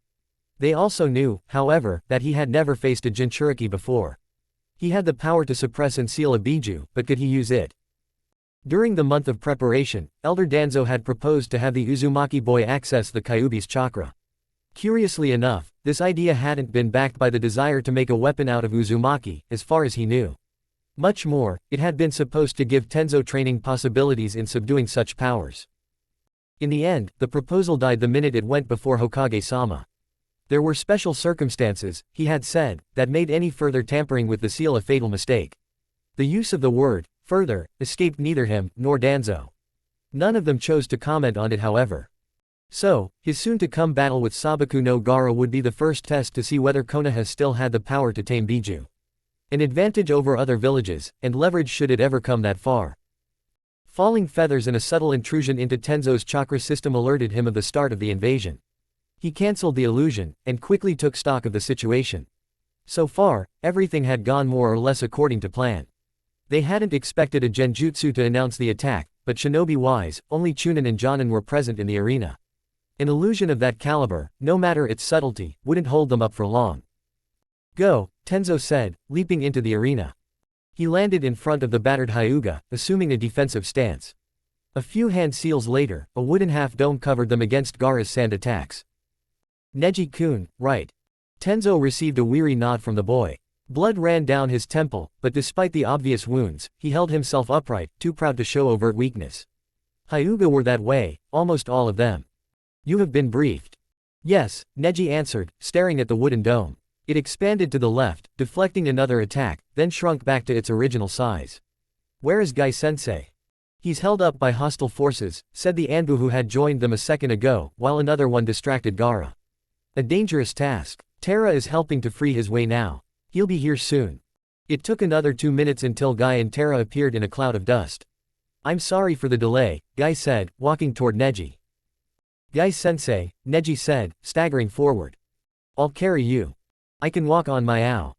[SPEAKER 1] They also knew, however, that he had never faced a Jinchuriki before. He had the power to suppress and seal a Biju, but could he use it? During the month of preparation, Elder Danzo had proposed to have the Uzumaki boy access the Kyuubi's chakra. Curiously enough, this idea hadn't been backed by the desire to make a weapon out of Uzumaki, as far as he knew. Much more, it had been supposed to give Tenzo training possibilities in subduing such powers. In the end, the proposal died the minute it went before Hokage-sama. There were special circumstances, he had said, that made any further tampering with the seal a fatal mistake. The use of the word, further, escaped neither him nor Danzo. None of them chose to comment on it however. So, his soon-to-come battle with Sabaku no Gaara would be the first test to see whether Konoha still had the power to tame Biju. An advantage over other villages, and leverage should it ever come that far. Falling feathers and a subtle intrusion into Tenzo's chakra system alerted him of the start of the invasion. He cancelled the illusion, and quickly took stock of the situation. So far, everything had gone more or less according to plan. They hadn't expected a genjutsu to announce the attack, but shinobi-wise, only Chunin and Jonin were present in the arena. An illusion of that caliber, no matter its subtlety, wouldn't hold them up for long. Go, Tenzo said, leaping into the arena. He landed in front of the battered Hyuga, assuming a defensive stance. A few hand seals later, a wooden half-dome covered them against Gaara's sand attacks. Neji-kun, right. Tenzo received a weary nod from the boy. Blood ran down his temple, but despite the obvious wounds, he held himself upright, too proud to show overt weakness. Hyuga were that way, almost all of them. You have been briefed. Yes, Neji answered, staring at the wooden dome. It expanded to the left, deflecting another attack, then shrunk back to its original size. Where is Gai-sensei? He's held up by hostile forces, said the Anbu who had joined them a second ago, while another one distracted Gaara. A dangerous task. Terra is helping to free his way now. He'll be here soon. It took another 2 minutes until Gai and Terra appeared in a cloud of dust. I'm sorry for the delay, Gai said, walking toward Neji. Gai-sensei, Neji said, staggering forward. I'll carry you. I can walk on my ow.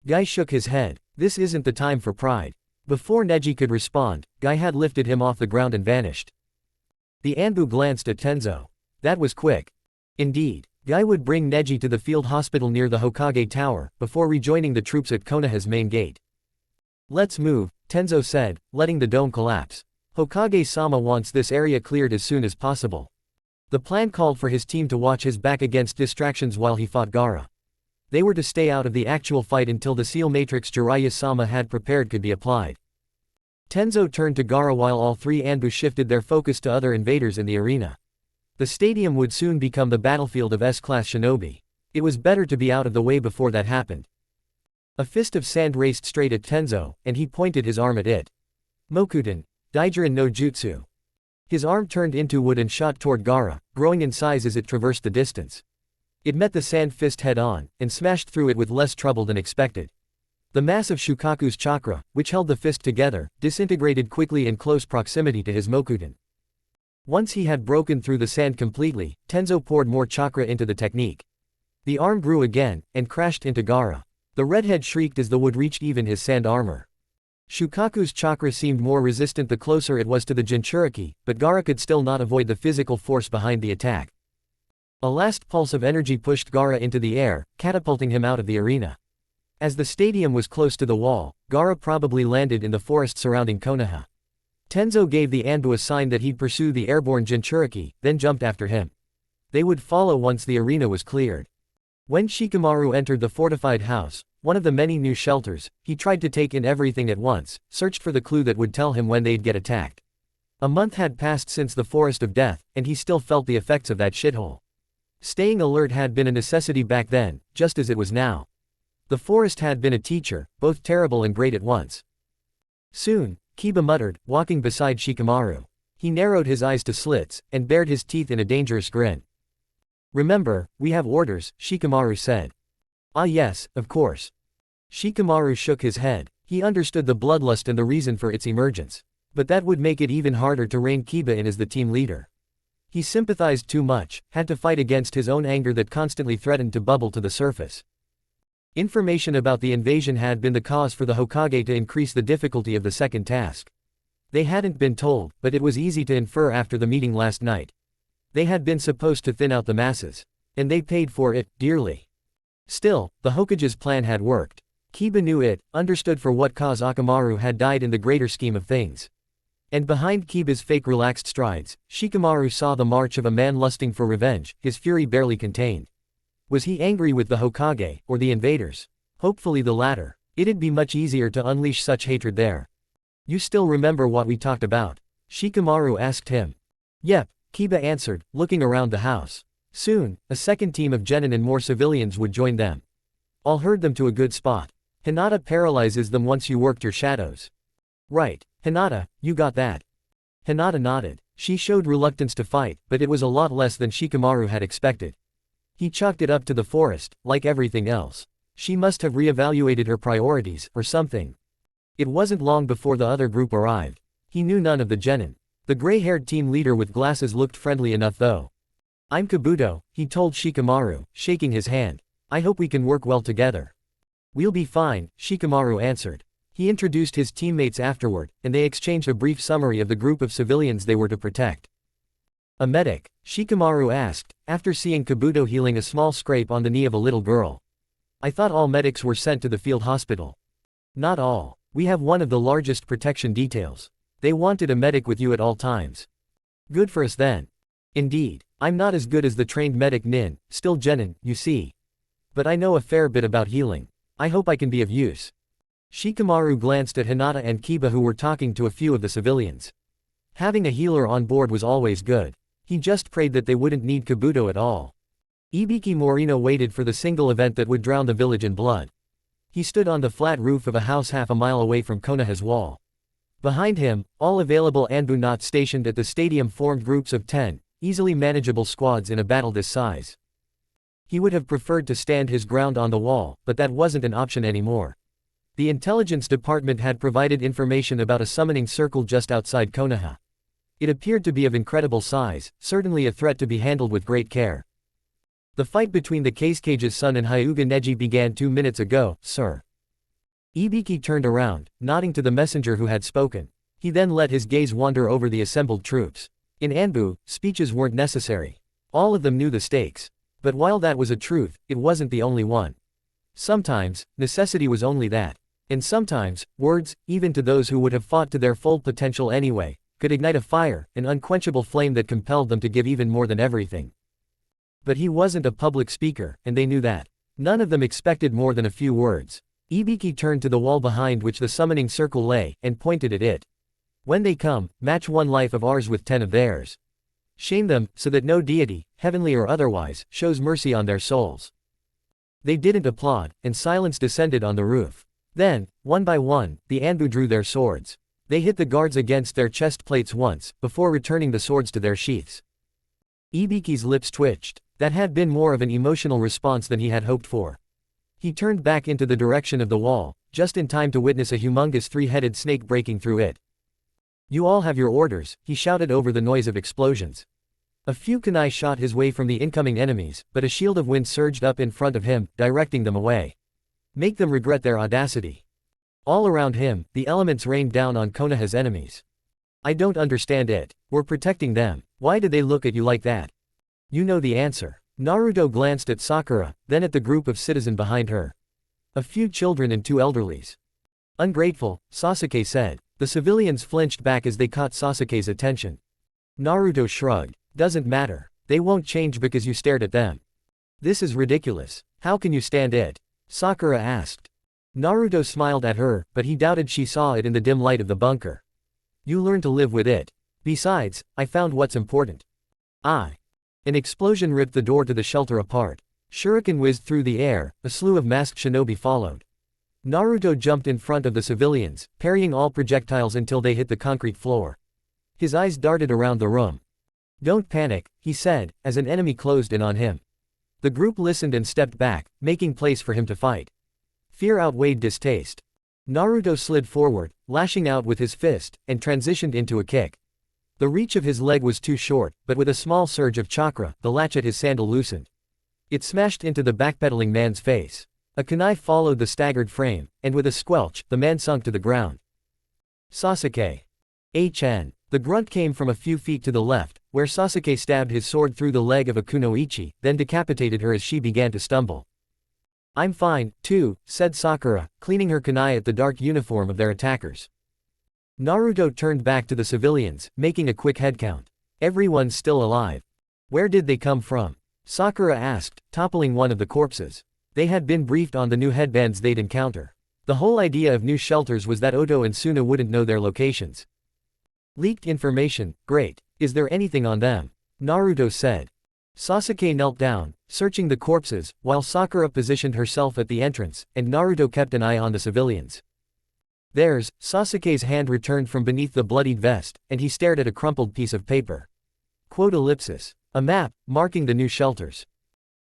[SPEAKER 1] Gai shook his head. This isn't the time for pride. Before Neji could respond, Gai had lifted him off the ground and vanished. The Anbu glanced at Tenzo. That was quick. Indeed. Gai would bring Neji to the field hospital near the Hokage Tower, before rejoining the troops at Konoha's main gate. Let's move, Tenzo said, letting the dome collapse. Hokage-sama wants this area cleared as soon as possible. The plan called for his team to watch his back against distractions while he fought Gaara. They were to stay out of the actual fight until the seal matrix Jiraiya-sama had prepared could be applied. Tenzo turned to Gaara while all three Anbu shifted their focus to other invaders in the arena. The stadium would soon become the battlefield of S-class shinobi. It was better to be out of the way before that happened. A fist of sand raced straight at Tenzo, and he pointed his arm at it. Mokuton, Daijirin no Jutsu. His arm turned into wood and shot toward Gaara, growing in size as it traversed the distance. It met the sand fist head-on, and smashed through it with less trouble than expected. The mass of Shukaku's chakra, which held the fist together, disintegrated quickly in close proximity to his Mokuton. Once he had broken through the sand completely, Tenzo poured more chakra into the technique. The arm grew again, and crashed into Gaara. The redhead shrieked as the wood reached even his sand armor. Shukaku's chakra seemed more resistant the closer it was to the Jinchuriki, but Gaara could still not avoid the physical force behind the attack. A last pulse of energy pushed Gaara into the air, catapulting him out of the arena. As the stadium was close to the wall, Gaara probably landed in the forest surrounding Konoha. Tenzo gave the Anbu a sign that he'd pursue the airborne Jinchuriki, then jumped after him. They would follow once the arena was cleared. When Shikamaru entered the fortified house, one of the many new shelters, he tried to take in everything at once, searched for the clue that would tell him when they'd get attacked. A month had passed since the Forest of Death, and he still felt the effects of that shithole. Staying alert had been a necessity back then, just as it was now. The forest had been a teacher, both terrible and great at once. Soon, Kiba muttered, walking beside Shikamaru. He narrowed his eyes to slits, and bared his teeth in a dangerous grin. Remember, we have orders, Shikamaru said. Ah yes, of course. Shikamaru shook his head. He understood the bloodlust and the reason for its emergence. But that would make it even harder to rein Kiba in as the team leader. He sympathized too much, had to fight against his own anger that constantly threatened to bubble to the surface. Information about the invasion had been the cause for the Hokage to increase the difficulty of the second task. They hadn't been told, but it was easy to infer after the meeting last night. They had been supposed to thin out the masses. And they paid for it, dearly. Still, the Hokage's plan had worked. Kiba knew it, understood for what cause Akamaru had died in the greater scheme of things. And behind Kiba's fake relaxed strides, Shikamaru saw the march of a man lusting for revenge, his fury barely contained. Was he angry with the Hokage, or the invaders? Hopefully the latter. It'd be much easier to unleash such hatred there. You still remember what we talked about? Shikamaru asked him. Yep, Kiba answered, looking around the house. Soon, a second team of genin and more civilians would join them. I'll herd them to a good spot. Hinata paralyzes them once you worked your shadows. Right, Hinata, you got that. Hinata nodded. She showed reluctance to fight, but it was a lot less than Shikamaru had expected. He chalked it up to the forest, like everything else. She must have reevaluated her priorities, or something. It wasn't long before the other group arrived. He knew none of the genin. The gray-haired team leader with glasses looked friendly enough though. I'm Kabuto, he told Shikamaru, shaking his hand. I hope we can work well together. We'll be fine, Shikamaru answered. He introduced his teammates afterward, and they exchanged a brief summary of the group of civilians they were to protect. A medic? Shikamaru asked, after seeing Kabuto healing a small scrape on the knee of a little girl. I thought all medics were sent to the field hospital. Not all. We have one of the largest protection details. They wanted a medic with you at all times. Good for us then. Indeed, I'm not as good as the trained medic Nin, still genin, you see. But I know a fair bit about healing. I hope I can be of use. Shikamaru glanced at Hinata and Kiba who were talking to a few of the civilians. Having a healer on board was always good. He just prayed that they wouldn't need Kabuto at all. Ibiki Morino waited for the single event that would drown the village in blood. He stood on the flat roof of a house half a mile away from Konoha's wall. Behind him, all available Anbu not stationed at the stadium formed groups of 10, easily manageable squads in a battle this size. He would have preferred to stand his ground on the wall, but that wasn't an option anymore. The intelligence department had provided information about a summoning circle just outside Konoha. It appeared to be of incredible size, certainly a threat to be handled with great care. The fight between the Kasuke's son and Hyuga Neji began 2 minutes ago, sir. Ibiki turned around, nodding to the messenger who had spoken. He then let his gaze wander over the assembled troops. In Anbu, speeches weren't necessary. All of them knew the stakes. But while that was a truth, it wasn't the only one. Sometimes, necessity was only that. And sometimes, words, even to those who would have fought to their full potential anyway, could ignite a fire, an unquenchable flame that compelled them to give even more than everything. But he wasn't a public speaker, and they knew that. None of them expected more than a few words. Ibiki turned to the wall behind which the summoning circle lay, and pointed at it. When they come, match 1 life of ours with 10 of theirs. Shame them, so that no deity, heavenly or otherwise, shows mercy on their souls. They didn't applaud, and silence descended on the roof. Then, one by one, the Anbu drew their swords. They hit the guards against their chest plates once, before returning the swords to their sheaths. Ibiki's lips twitched. That had been more of an emotional response than he had hoped for. He turned back into the direction of the wall, just in time to witness a humongous 3-headed snake breaking through it. You all have your orders, he shouted over the noise of explosions. A few kunai shot his way from the incoming enemies, but a shield of wind surged up in front of him, directing them away. Make them regret their audacity. All around him, the elements rained down on Konoha's enemies. I don't understand it. We're protecting them. Why did they look at you like that? You know the answer. Naruto glanced at Sakura, then at the group of citizens behind her. A few children and 2 elderlies. Ungrateful, Sasuke said. The civilians flinched back as they caught Sasuke's attention. Naruto shrugged. Doesn't matter. They won't change because you stared at them. This is ridiculous. How can you stand it? Sakura asked. Naruto smiled at her, but he doubted she saw it in the dim light of the bunker. You learn to live with it. Besides, I found what's important. An explosion ripped the door to the shelter apart. Shuriken whizzed through the air, a slew of masked shinobi followed. Naruto jumped in front of the civilians, parrying all projectiles until they hit the concrete floor. His eyes darted around the room. Don't panic, he said, as an enemy closed in on him. The group listened and stepped back, making place for him to fight. Fear outweighed distaste. Naruto slid forward, lashing out with his fist, and transitioned into a kick. The reach of his leg was too short, but with a small surge of chakra, the latch at his sandal loosened. It smashed into the backpedaling man's face. A kunai followed the staggered frame, and with a squelch, the man sunk to the ground. Sasuke. HN. The grunt came from a few feet to the left, where Sasuke stabbed his sword through the leg of a kunoichi, then decapitated her as she began to stumble. I'm fine, too, said Sakura, cleaning her kunai at the dark uniform of their attackers. Naruto turned back to the civilians, making a quick headcount. Everyone's still alive. Where did they come from? Sakura asked, toppling one of the corpses. They had been briefed on the new headbands they'd encounter. The whole idea of new shelters was that Oto and Suna wouldn't know their locations. Leaked information, great. Is there anything on them? Naruto said. Sasuke knelt down, searching the corpses, while Sakura positioned herself at the entrance, and Naruto kept an eye on the civilians. Theirs, Sasuke's hand returned from beneath the bloodied vest, and he stared at a crumpled piece of paper. Quote ellipsis. A map, marking the new shelters.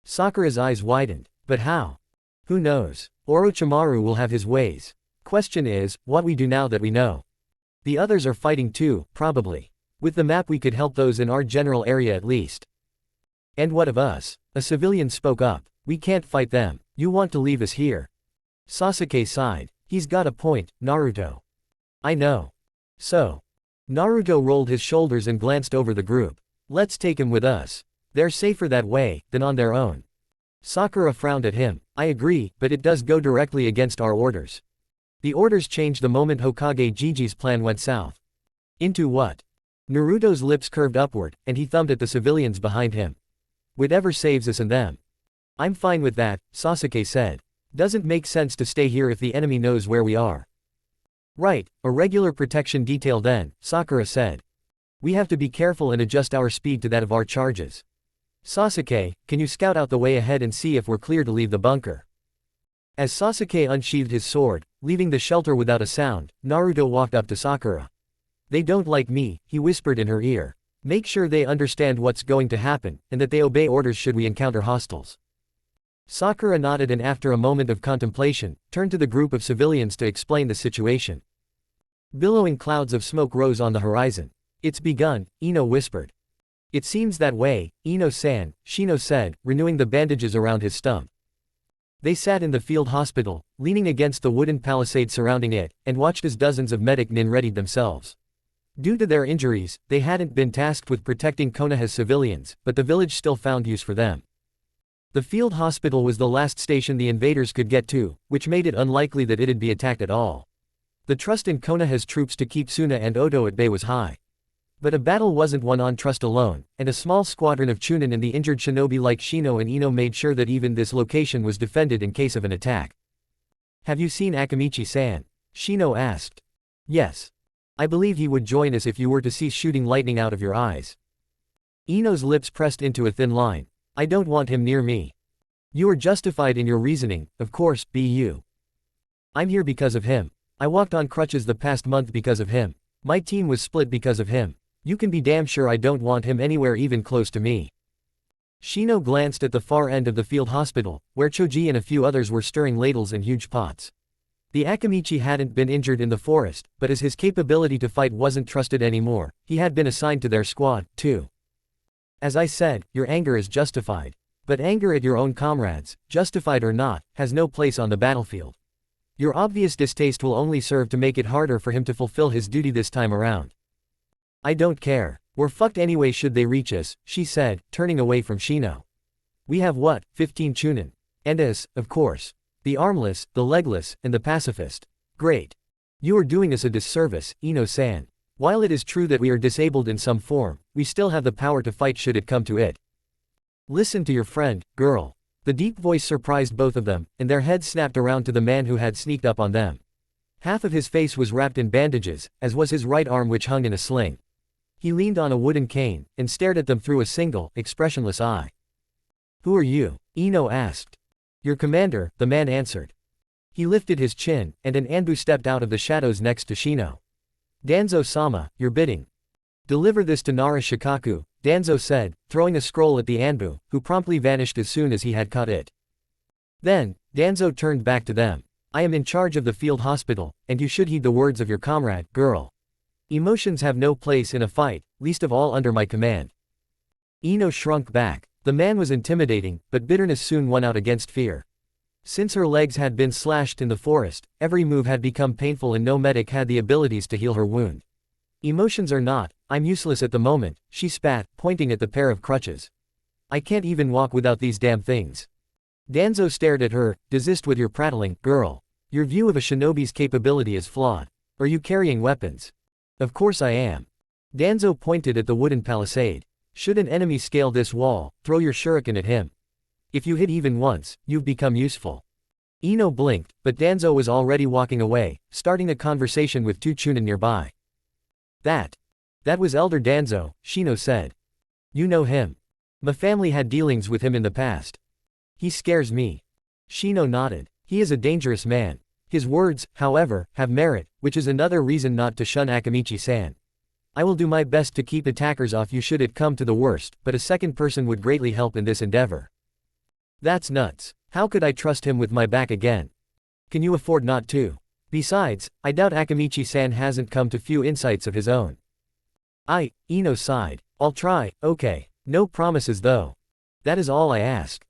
[SPEAKER 1] Sakura's eyes widened. But how? Who knows? Orochimaru will have his ways. Question is, what we do now that we know. The others are fighting too, probably. With the map we could help those in our general area at least. And what of us? A civilian spoke up. We can't fight them. You want to leave us here? Sasuke sighed. He's got a point, Naruto. I know. So. Naruto rolled his shoulders and glanced over the group. Let's take him with us. They're safer that way, than on their own. Sakura frowned at him. I agree, but it does go directly against our orders. The orders changed the moment Hokage Gigi's plan went south. Into what? Naruto's lips curved upward, and he thumbed at the civilians behind him. Whatever saves us and them. I'm fine with that, Sasuke said. Doesn't make sense to stay here if the enemy knows where we are. Right, a regular protection detail then, Sakura said. We have to be careful and adjust our speed to that of our charges. Sasuke, can you scout out the way ahead and see if we're clear to leave the bunker? As Sasuke unsheathed his sword, leaving the shelter without a sound, Naruto walked up to Sakura. They don't like me, he whispered in her ear. Make sure they understand what's going to happen, and that they obey orders should we encounter hostiles. Sakura nodded and after a moment of contemplation, turned to the group of civilians to explain the situation. Billowing clouds of smoke rose on the horizon. It's begun, Ino whispered. It seems that way, Ino-san, Shino said, renewing the bandages around his stump. They sat in the field hospital, leaning against the wooden palisade surrounding it, and watched as dozens of medic nin readied themselves. Due to their injuries, they hadn't been tasked with protecting Konoha's civilians, but the village still found use for them. The field hospital was the last station the invaders could get to, which made it unlikely that it'd be attacked at all. The trust in Konoha's troops to keep Suna and Oto at bay was high. But a battle wasn't won on trust alone, and a small squadron of Chunin and the injured shinobi like Shino and Ino made sure that even this location was defended in case of an attack. Have you seen Akamichi-san? Shino asked. Yes. I believe he would join us if you were to cease shooting lightning out of your eyes. Ino's lips pressed into a thin line. I don't want him near me. You are justified in your reasoning, of course, BU. I'm here because of him. I walked on crutches the past month because of him. My team was split because of him. You can be damn sure I don't want him anywhere even close to me. Shino glanced at the far end of the field hospital, where Choji and a few others were stirring ladles and huge pots. The Akamichi hadn't been injured in the forest, but as his capability to fight wasn't trusted anymore, he had been assigned to their squad, too. As I said, your anger is justified. But anger at your own comrades, justified or not, has no place on the battlefield. Your obvious distaste will only serve to make it harder for him to fulfill his duty this time around. I don't care. We're fucked anyway should they reach us, she said, turning away from Shino. We have what, 15 Chunin? And us, of course. The armless, the legless, and the pacifist. Great. You are doing us a disservice, Ino-san. While it is true that we are disabled in some form, we still have the power to fight should it come to it. Listen to your friend, girl. The deep voice surprised both of them, and their heads snapped around to the man who had sneaked up on them. Half of his face was wrapped in bandages, as was his right arm which hung in a sling. He leaned on a wooden cane, and stared at them through a single, expressionless eye. Who are you? Ino asked. Your commander, the man answered. He lifted his chin, and an Anbu stepped out of the shadows next to Shino. Danzo-sama, your bidding. Deliver this to Nara Shikaku, Danzo said, throwing a scroll at the Anbu, who promptly vanished as soon as he had caught it. Then, Danzo turned back to them. I am in charge of the field hospital, and you should heed the words of your comrade, girl. Emotions have no place in a fight, least of all under my command. Ino shrunk back. The man was intimidating, but bitterness soon won out against fear. Since her legs had been slashed in the forest, every move had become painful and no medic had the abilities to heal her wound. Emotions or not, I'm useless at the moment, she spat, pointing at the pair of crutches. I can't even walk without these damn things. Danzo stared at her. Desist with your prattling, girl. Your view of a shinobi's capability is flawed. Are you carrying weapons? Of course I am. Danzo pointed at the wooden palisade. Should an enemy scale this wall, throw your shuriken at him. If you hit even once, you've become useful. Ino blinked, but Danzo was already walking away, starting a conversation with two Chunin nearby. That was Elder Danzo, Shino said. You know him. My family had dealings with him in the past. He scares me. Shino nodded. He is a dangerous man. His words, however, have merit, which is another reason not to shun Akamichi-san. I will do my best to keep attackers off you should it come to the worst, but a second person would greatly help in this endeavor. That's nuts. How could I trust him with my back again? Can you afford not to? Besides, I doubt Akamichi-san hasn't come to few insights of his own. Ino sighed. I'll try, okay. No promises though. That is all I ask.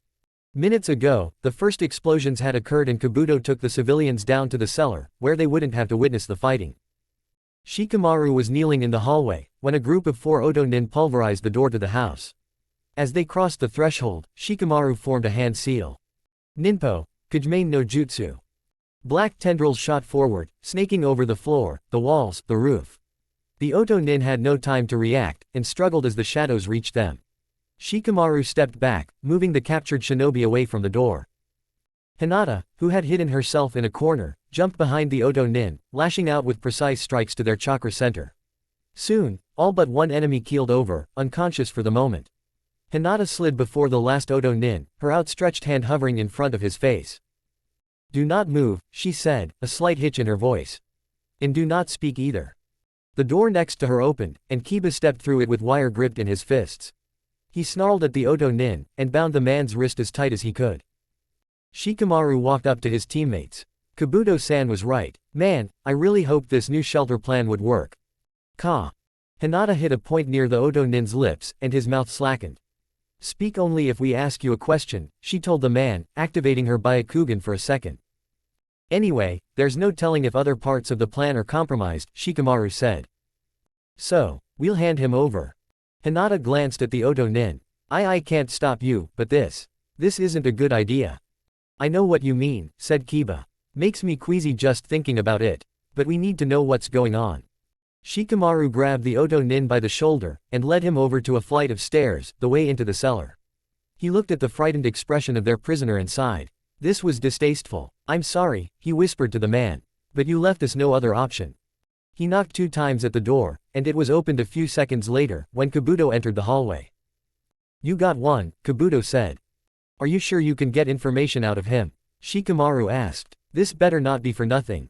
[SPEAKER 1] Minutes ago, the first explosions had occurred and Kabuto took the civilians down to the cellar, where they wouldn't have to witness the fighting. Shikamaru was kneeling in the hallway, when a group of 4 Oto nin pulverized the door to the house. As they crossed the threshold, Shikamaru formed a hand seal. Ninpo, Kujmain no Jutsu. Black tendrils shot forward, snaking over the floor, the walls, the roof. The Oto nin had no time to react, and struggled as the shadows reached them. Shikamaru stepped back, moving the captured shinobi away from the door. Hinata, who had hidden herself in a corner, jumped behind the Oto nin, lashing out with precise strikes to their chakra center. Soon, all but one enemy keeled over, unconscious for the moment. Hinata slid before the last Oto nin, her outstretched hand hovering in front of his face. Do not move, she said, a slight hitch in her voice. And do not speak either. The door next to her opened, and Kiba stepped through it with wire gripped in his fists. He snarled at the Oto nin, and bound the man's wrist as tight as he could. Shikamaru walked up to his teammates. Kabuto-san was right. Man, I really hoped this new shelter plan would work. Ka. Hinata hit a point near the Oto nin's lips, and his mouth slackened. Speak only if we ask you a question, she told the man, activating her Byakugan for a second. Anyway, there's no telling if other parts of the plan are compromised, Shikamaru said. So, we'll hand him over. Hinata glanced at the Oto nin. I can't stop you, but this isn't a good idea. I know what you mean, said Kiba. Makes me queasy just thinking about it. But we need to know what's going on. Shikamaru grabbed the Oto nin by the shoulder, and led him over to a flight of stairs, the way into the cellar. He looked at the frightened expression of their prisoner and sighed. This was distasteful. I'm sorry, he whispered to the man. But you left us no other option. He knocked 2 times at the door, and it was opened a few seconds later, when Kabuto entered the hallway. You got one, Kabuto said. Are you sure you can get information out of him? Shikamaru asked. This better not be for nothing.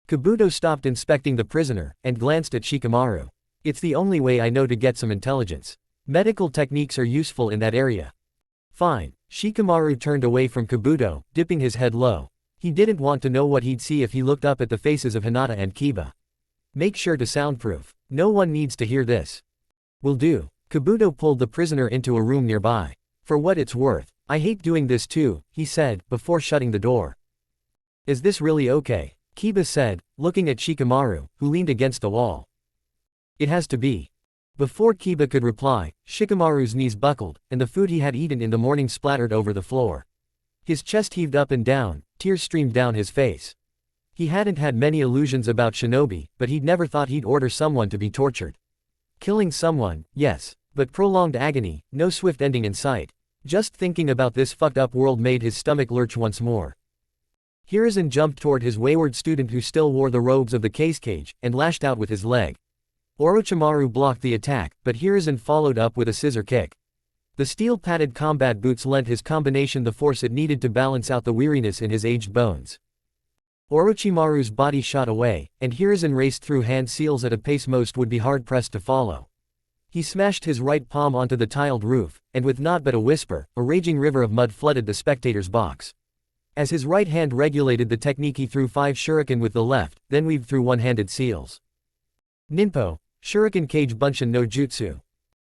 [SPEAKER 1] Kabuto stopped inspecting the prisoner, and glanced at Shikamaru. It's the only way I know to get some intelligence. Medical techniques are useful in that area. Fine. Shikamaru turned away from Kabuto, dipping his head low. He didn't want to know what he'd see if he looked up at the faces of Hinata and Kiba. Make sure to soundproof. No one needs to hear this. Will do. Kabuto pulled the prisoner into a room nearby. For what it's worth, I hate doing this too, he said, before shutting the door. Is this really okay? Kiba said, looking at Shikamaru, who leaned against the wall. It has to be. Before Kiba could reply, Shikamaru's knees buckled, and the food he had eaten in the morning splattered over the floor. His chest heaved up and down, tears streamed down his face. He hadn't had many illusions about shinobi, but he'd never thought he'd order someone to be tortured. Killing someone, yes, but prolonged agony, no swift ending in sight. Just thinking about this fucked up world made his stomach lurch once more. Hiruzen jumped toward his wayward student who still wore the robes of the cage, and lashed out with his leg. Orochimaru blocked the attack, but Hiruzen followed up with a scissor kick. The steel-padded combat boots lent his combination the force it needed to balance out the weariness in his aged bones. Orochimaru's body shot away, and Hiruzen raced through hand seals at a pace most would be hard-pressed to follow. He smashed his right palm onto the tiled roof, and with not but a whisper, a raging river of mud flooded the spectator's box. As his right hand regulated the technique, he threw 5 shuriken with the left, then weaved through one-handed seals. Ninpo, Shuriken Kage Bunshin no Jutsu.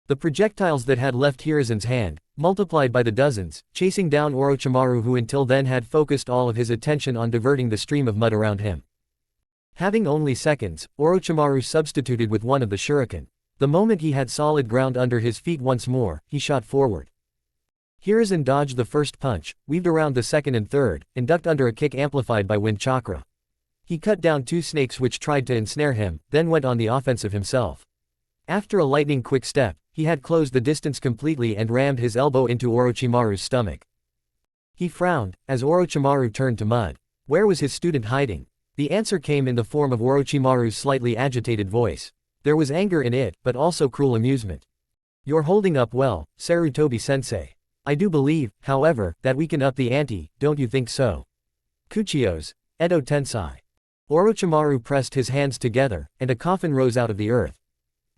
[SPEAKER 1] The projectiles that had left Hiruzen's hand, multiplied by the dozens, chasing down Orochimaru, who until then had focused all of his attention on diverting the stream of mud around him. Having only seconds, Orochimaru substituted with one of the shuriken. The moment he had solid ground under his feet once more, he shot forward. Hiruzen dodged the first punch, weaved around the second and third, and ducked under a kick amplified by wind chakra. He cut down 2 snakes which tried to ensnare him, then went on the offensive himself. After a lightning-quick step, he had closed the distance completely and rammed his elbow into Orochimaru's stomach. He frowned, as Orochimaru turned to mud. Where was his student hiding? The answer came in the form of Orochimaru's slightly agitated voice. There was anger in it, but also cruel amusement. You're holding up well, Sarutobi-sensei. I do believe, however, that we can up the ante, don't you think so? Kuchiyos, Edo Tensai. Orochimaru pressed his hands together, and a coffin rose out of the earth.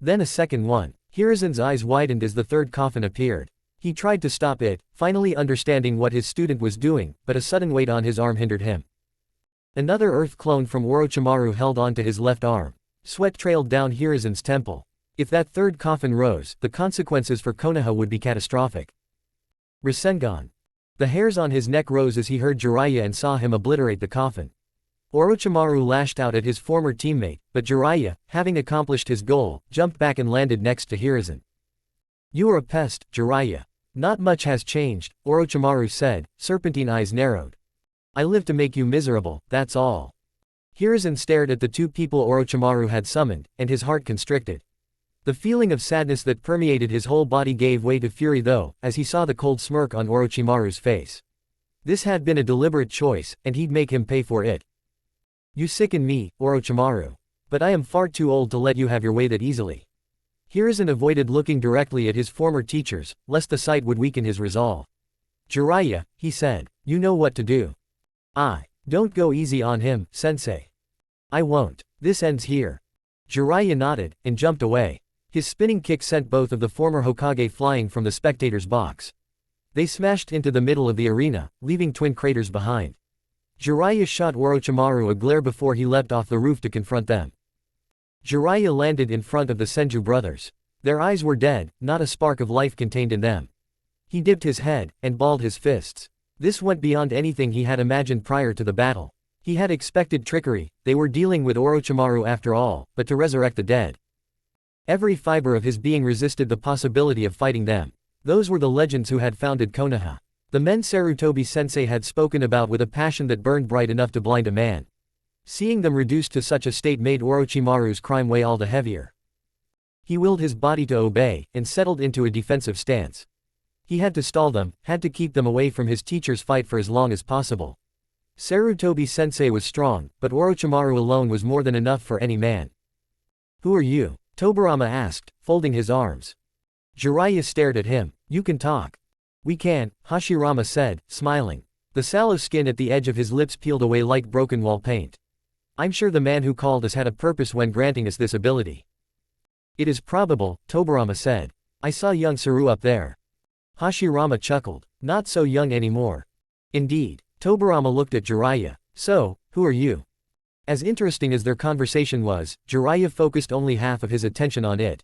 [SPEAKER 1] Then a second one. Hiruzen's eyes widened as the third coffin appeared. He tried to stop it, finally understanding what his student was doing, but a sudden weight on his arm hindered him. Another earth clone from Orochimaru held onto his left arm. Sweat trailed down Hiruzen's temple. If that third coffin rose, the consequences for Konoha would be catastrophic. Rasengan. The hairs on his neck rose as he heard Jiraiya and saw him obliterate the coffin. Orochimaru lashed out at his former teammate, but Jiraiya, having accomplished his goal, jumped back and landed next to Hiruzen. You are a pest, Jiraiya. Not much has changed, Orochimaru said, serpentine eyes narrowed. I live to make you miserable, that's all. Hiruzen stared at the two people Orochimaru had summoned, and his heart constricted. The feeling of sadness that permeated his whole body gave way to fury though, as he saw the cold smirk on Orochimaru's face. This had been a deliberate choice, and he'd make him pay for it. You sicken me, Orochimaru. But I am far too old to let you have your way that easily. Hiruzen avoided looking directly at his former teachers, lest the sight would weaken his resolve. Jiraiya, he said, you know what to do. Don't go easy on him, sensei. I won't. This ends here. Jiraiya nodded, and jumped away. His spinning kick sent both of the former Hokage flying from the spectators' box. They smashed into the middle of the arena, leaving twin craters behind. Jiraiya shot Orochimaru a glare before he leapt off the roof to confront them. Jiraiya landed in front of the Senju brothers. Their eyes were dead, not a spark of life contained in them. He dipped his head, and balled his fists. This went beyond anything he had imagined prior to the battle. He had expected trickery, they were dealing with Orochimaru after all, but to resurrect the dead. Every fiber of his being resisted the possibility of fighting them. Those were the legends who had founded Konoha. The men Sarutobi-sensei had spoken about with a passion that burned bright enough to blind a man. Seeing them reduced to such a state made Orochimaru's crime weigh all the heavier. He willed his body to obey, and settled into a defensive stance. He had to stall them, had to keep them away from his teacher's fight for as long as possible. Sarutobi-sensei was strong, but Orochimaru alone was more than enough for any man. Who are you? Tobirama asked, folding his arms. Jiraiya stared at him. You can talk. We can, Hashirama said, smiling. The sallow skin at the edge of his lips peeled away like broken wall paint. I'm sure the man who called us had a purpose when granting us this ability. It is probable, Tobirama said. I saw young Saru up there. Hashirama chuckled. Not so young anymore. Indeed. Tobirama looked at Jiraiya. So, who are you? As interesting as their conversation was, Jiraiya focused only half of his attention on it.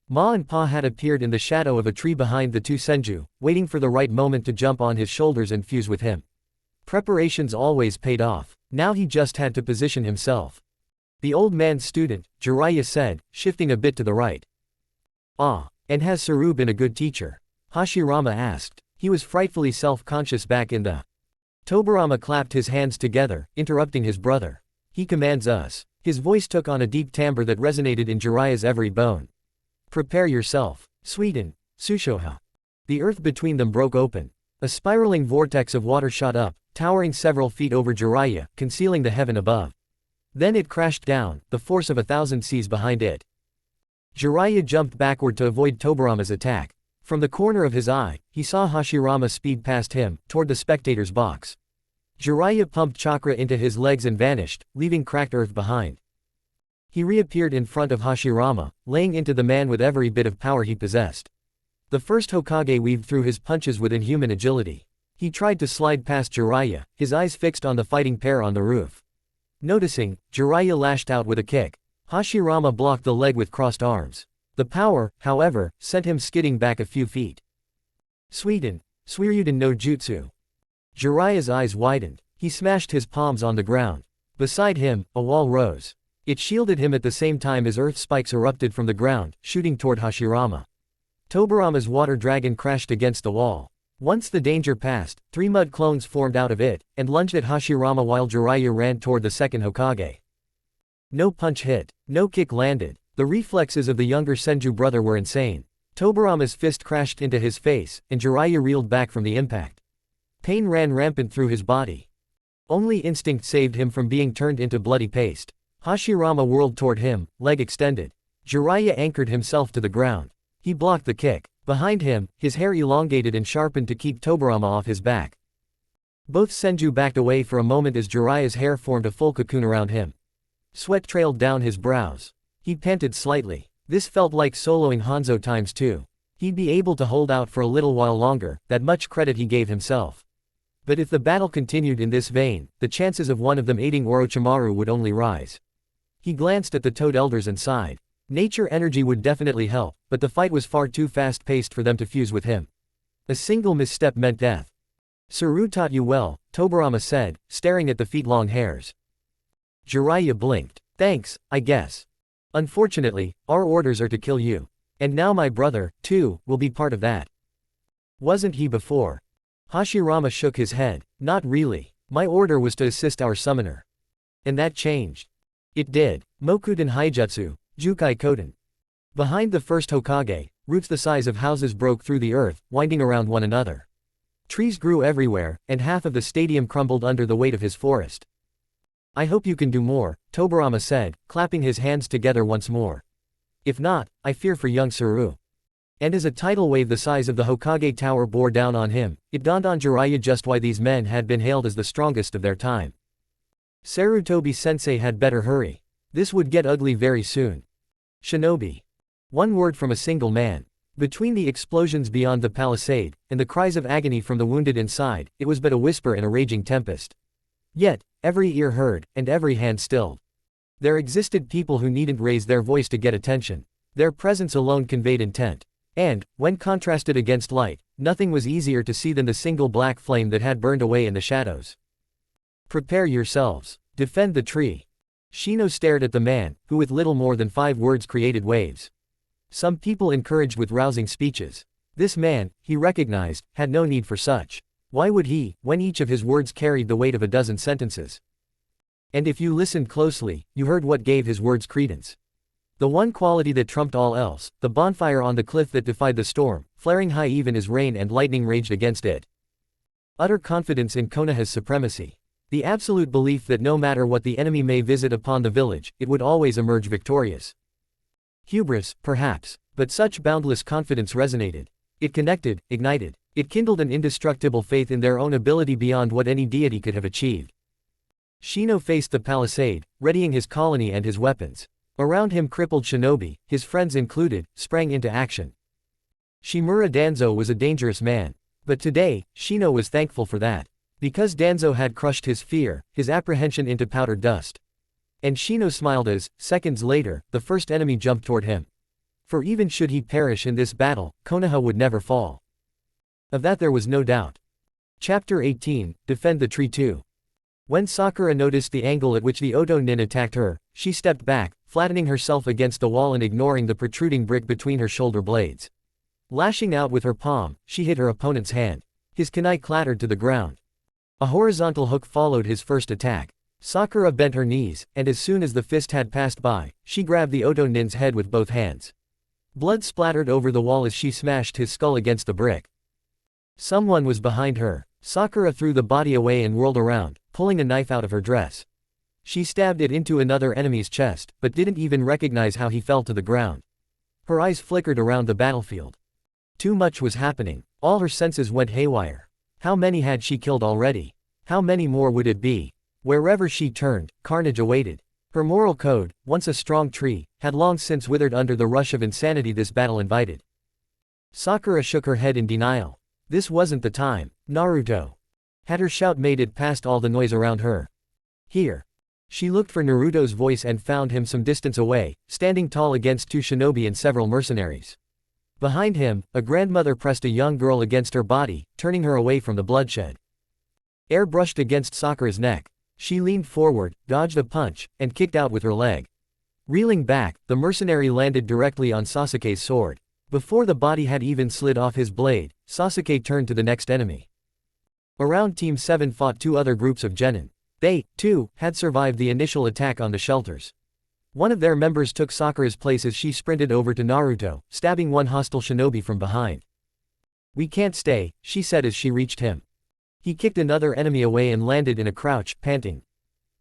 [SPEAKER 1] Ma and Pa had appeared in the shadow of a tree behind the two Senju, waiting for the right moment to jump on his shoulders and fuse with him. Preparations always paid off. Now he just had to position himself. The old man's student, Jiraiya said, shifting a bit to the right. And has Saru been a good teacher? Hashirama asked. He was frightfully self-conscious back in the... Tobirama clapped his hands together, interrupting his brother. He commands us. His voice took on a deep timbre that resonated in Jiraiya's every bone. Prepare yourself. Sweden. Sushoha. The earth between them broke open. A spiraling vortex of water shot up, towering several feet over Jiraiya, concealing the heaven above. Then it crashed down, the force of 1,000 seas behind it. Jiraiya jumped backward to avoid Tobirama's attack. From the corner of his eye, he saw Hashirama speed past him, toward the spectator's box. Jiraiya pumped chakra into his legs and vanished, leaving cracked earth behind. He reappeared in front of Hashirama, laying into the man with every bit of power he possessed. The first Hokage weaved through his punches with inhuman agility. He tried to slide past Jiraiya, his eyes fixed on the fighting pair on the roof. Noticing, Jiraiya lashed out with a kick. Hashirama blocked the leg with crossed arms. The power, however, sent him skidding back a few feet. Sweden. Suiryuden no Jutsu. Jiraiya's eyes widened. He smashed his palms on the ground. Beside him, a wall rose. It shielded him at the same time as earth spikes erupted from the ground, shooting toward Hashirama. Tobirama's water dragon crashed against the wall. Once the danger passed, 3 mud clones formed out of it, and lunged at Hashirama while Jiraiya ran toward the second Hokage. No punch hit. No kick landed. The reflexes of the younger Senju brother were insane. Tobirama's fist crashed into his face, and Jiraiya reeled back from the impact. Pain ran rampant through his body. Only instinct saved him from being turned into bloody paste. Hashirama whirled toward him, leg extended. Jiraiya anchored himself to the ground. He blocked the kick. Behind him, his hair elongated and sharpened to keep Tobirama off his back. Both Senju backed away for a moment as Jiraiya's hair formed a full cocoon around him. Sweat trailed down his brows. He panted slightly. This felt like soloing Hanzo times 2. He'd be able to hold out for a little while longer, that much credit he gave himself. But if the battle continued in this vein, the chances of one of them aiding Orochimaru would only rise. He glanced at the Toad Elders and sighed. Nature energy would definitely help, but the fight was far too fast-paced for them to fuse with him. A single misstep meant death. Saru taught you well, Tobirama said, staring at the feet-long hairs. Jiraiya blinked. Thanks, I guess. Unfortunately, our orders are to kill you. And now my brother, too, will be part of that. Wasn't he before? Hashirama shook his head. Not really. My order was to assist our summoner. And that changed. It did. Mokuden Haijutsu, Jukai Koden. Behind the first Hokage, roots the size of houses broke through the earth, winding around one another. Trees grew everywhere, and half of the stadium crumbled under the weight of his forest. I hope you can do more, Tobirama said, clapping his hands together once more. If not, I fear for young Saru. And as a tidal wave the size of the Hokage Tower bore down on him, it dawned on Jiraiya just why these men had been hailed as the strongest of their time. Sarutobi-sensei had better hurry. This would get ugly very soon. Shinobi. One word from a single man. Between the explosions beyond the palisade, and the cries of agony from the wounded inside, it was but a whisper in a raging tempest. Yet, every ear heard, and every hand stilled. There existed people who needn't raise their voice to get attention. Their presence alone conveyed intent. And, when contrasted against light, nothing was easier to see than the single black flame that had burned away in the shadows. Prepare yourselves. Defend the tree. Shino stared at the man, who with little more than 5 words created waves. Some people encouraged with rousing speeches. This man, he recognized, had no need for such. Why would he, when each of his words carried the weight of a dozen sentences? And if you listened closely, you heard what gave his words credence. The one quality that trumped all else, the bonfire on the cliff that defied the storm, flaring high even as rain and lightning raged against it. Utter confidence in Konoha's supremacy. The absolute belief that no matter what the enemy may visit upon the village, it would always emerge victorious. Hubris, perhaps, but such boundless confidence resonated. It connected, ignited. It kindled an indestructible faith in their own ability beyond what any deity could have achieved. Shino faced the palisade, readying his colony and his weapons. Around him crippled shinobi, his friends included, sprang into action. Shimura Danzo was a dangerous man. But today, Shino was thankful for that. Because Danzo had crushed his fear, his apprehension into powdered dust. And Shino smiled as, seconds later, the first enemy jumped toward him. For even should he perish in this battle, Konoha would never fall. Of that there was no doubt. Chapter 18, Defend the Tree 2. When Sakura noticed the angle at which the Oto Nin attacked her, she stepped back, flattening herself against the wall and ignoring the protruding brick between her shoulder blades. Lashing out with her palm, she hit her opponent's hand. His kunai clattered to the ground. A horizontal hook followed his first attack. Sakura bent her knees, and as soon as the fist had passed by, she grabbed the Oto Nin's head with both hands. Blood splattered over the wall as she smashed his skull against the brick. Someone was behind her. Sakura threw the body away and whirled around, pulling a knife out of her dress. She stabbed it into another enemy's chest, but didn't even recognize how he fell to the ground. Her eyes flickered around the battlefield. Too much was happening. All her senses went haywire. How many had she killed already? How many more would it be? Wherever she turned, carnage awaited. Her moral code, once a strong tree, had long since withered under the rush of insanity this battle invited. Sakura shook her head in denial. This wasn't the time. Naruto. Had her shout made it past all the noise around her? Here. She looked for Naruto's voice and found him some distance away, standing tall against 2 shinobi and several mercenaries. Behind him, a grandmother pressed a young girl against her body, turning her away from the bloodshed. Air brushed against Sakura's neck. She leaned forward, dodged a punch, and kicked out with her leg. Reeling back, the mercenary landed directly on Sasuke's sword. Before the body had even slid off his blade, Sasuke turned to the next enemy. Around Team 7 fought 2 other groups of genin. They, too, had survived the initial attack on the shelters. One of their members took Sakura's place as she sprinted over to Naruto, stabbing one hostile shinobi from behind. "We can't stay," she said as she reached him. He kicked another enemy away and landed in a crouch, panting.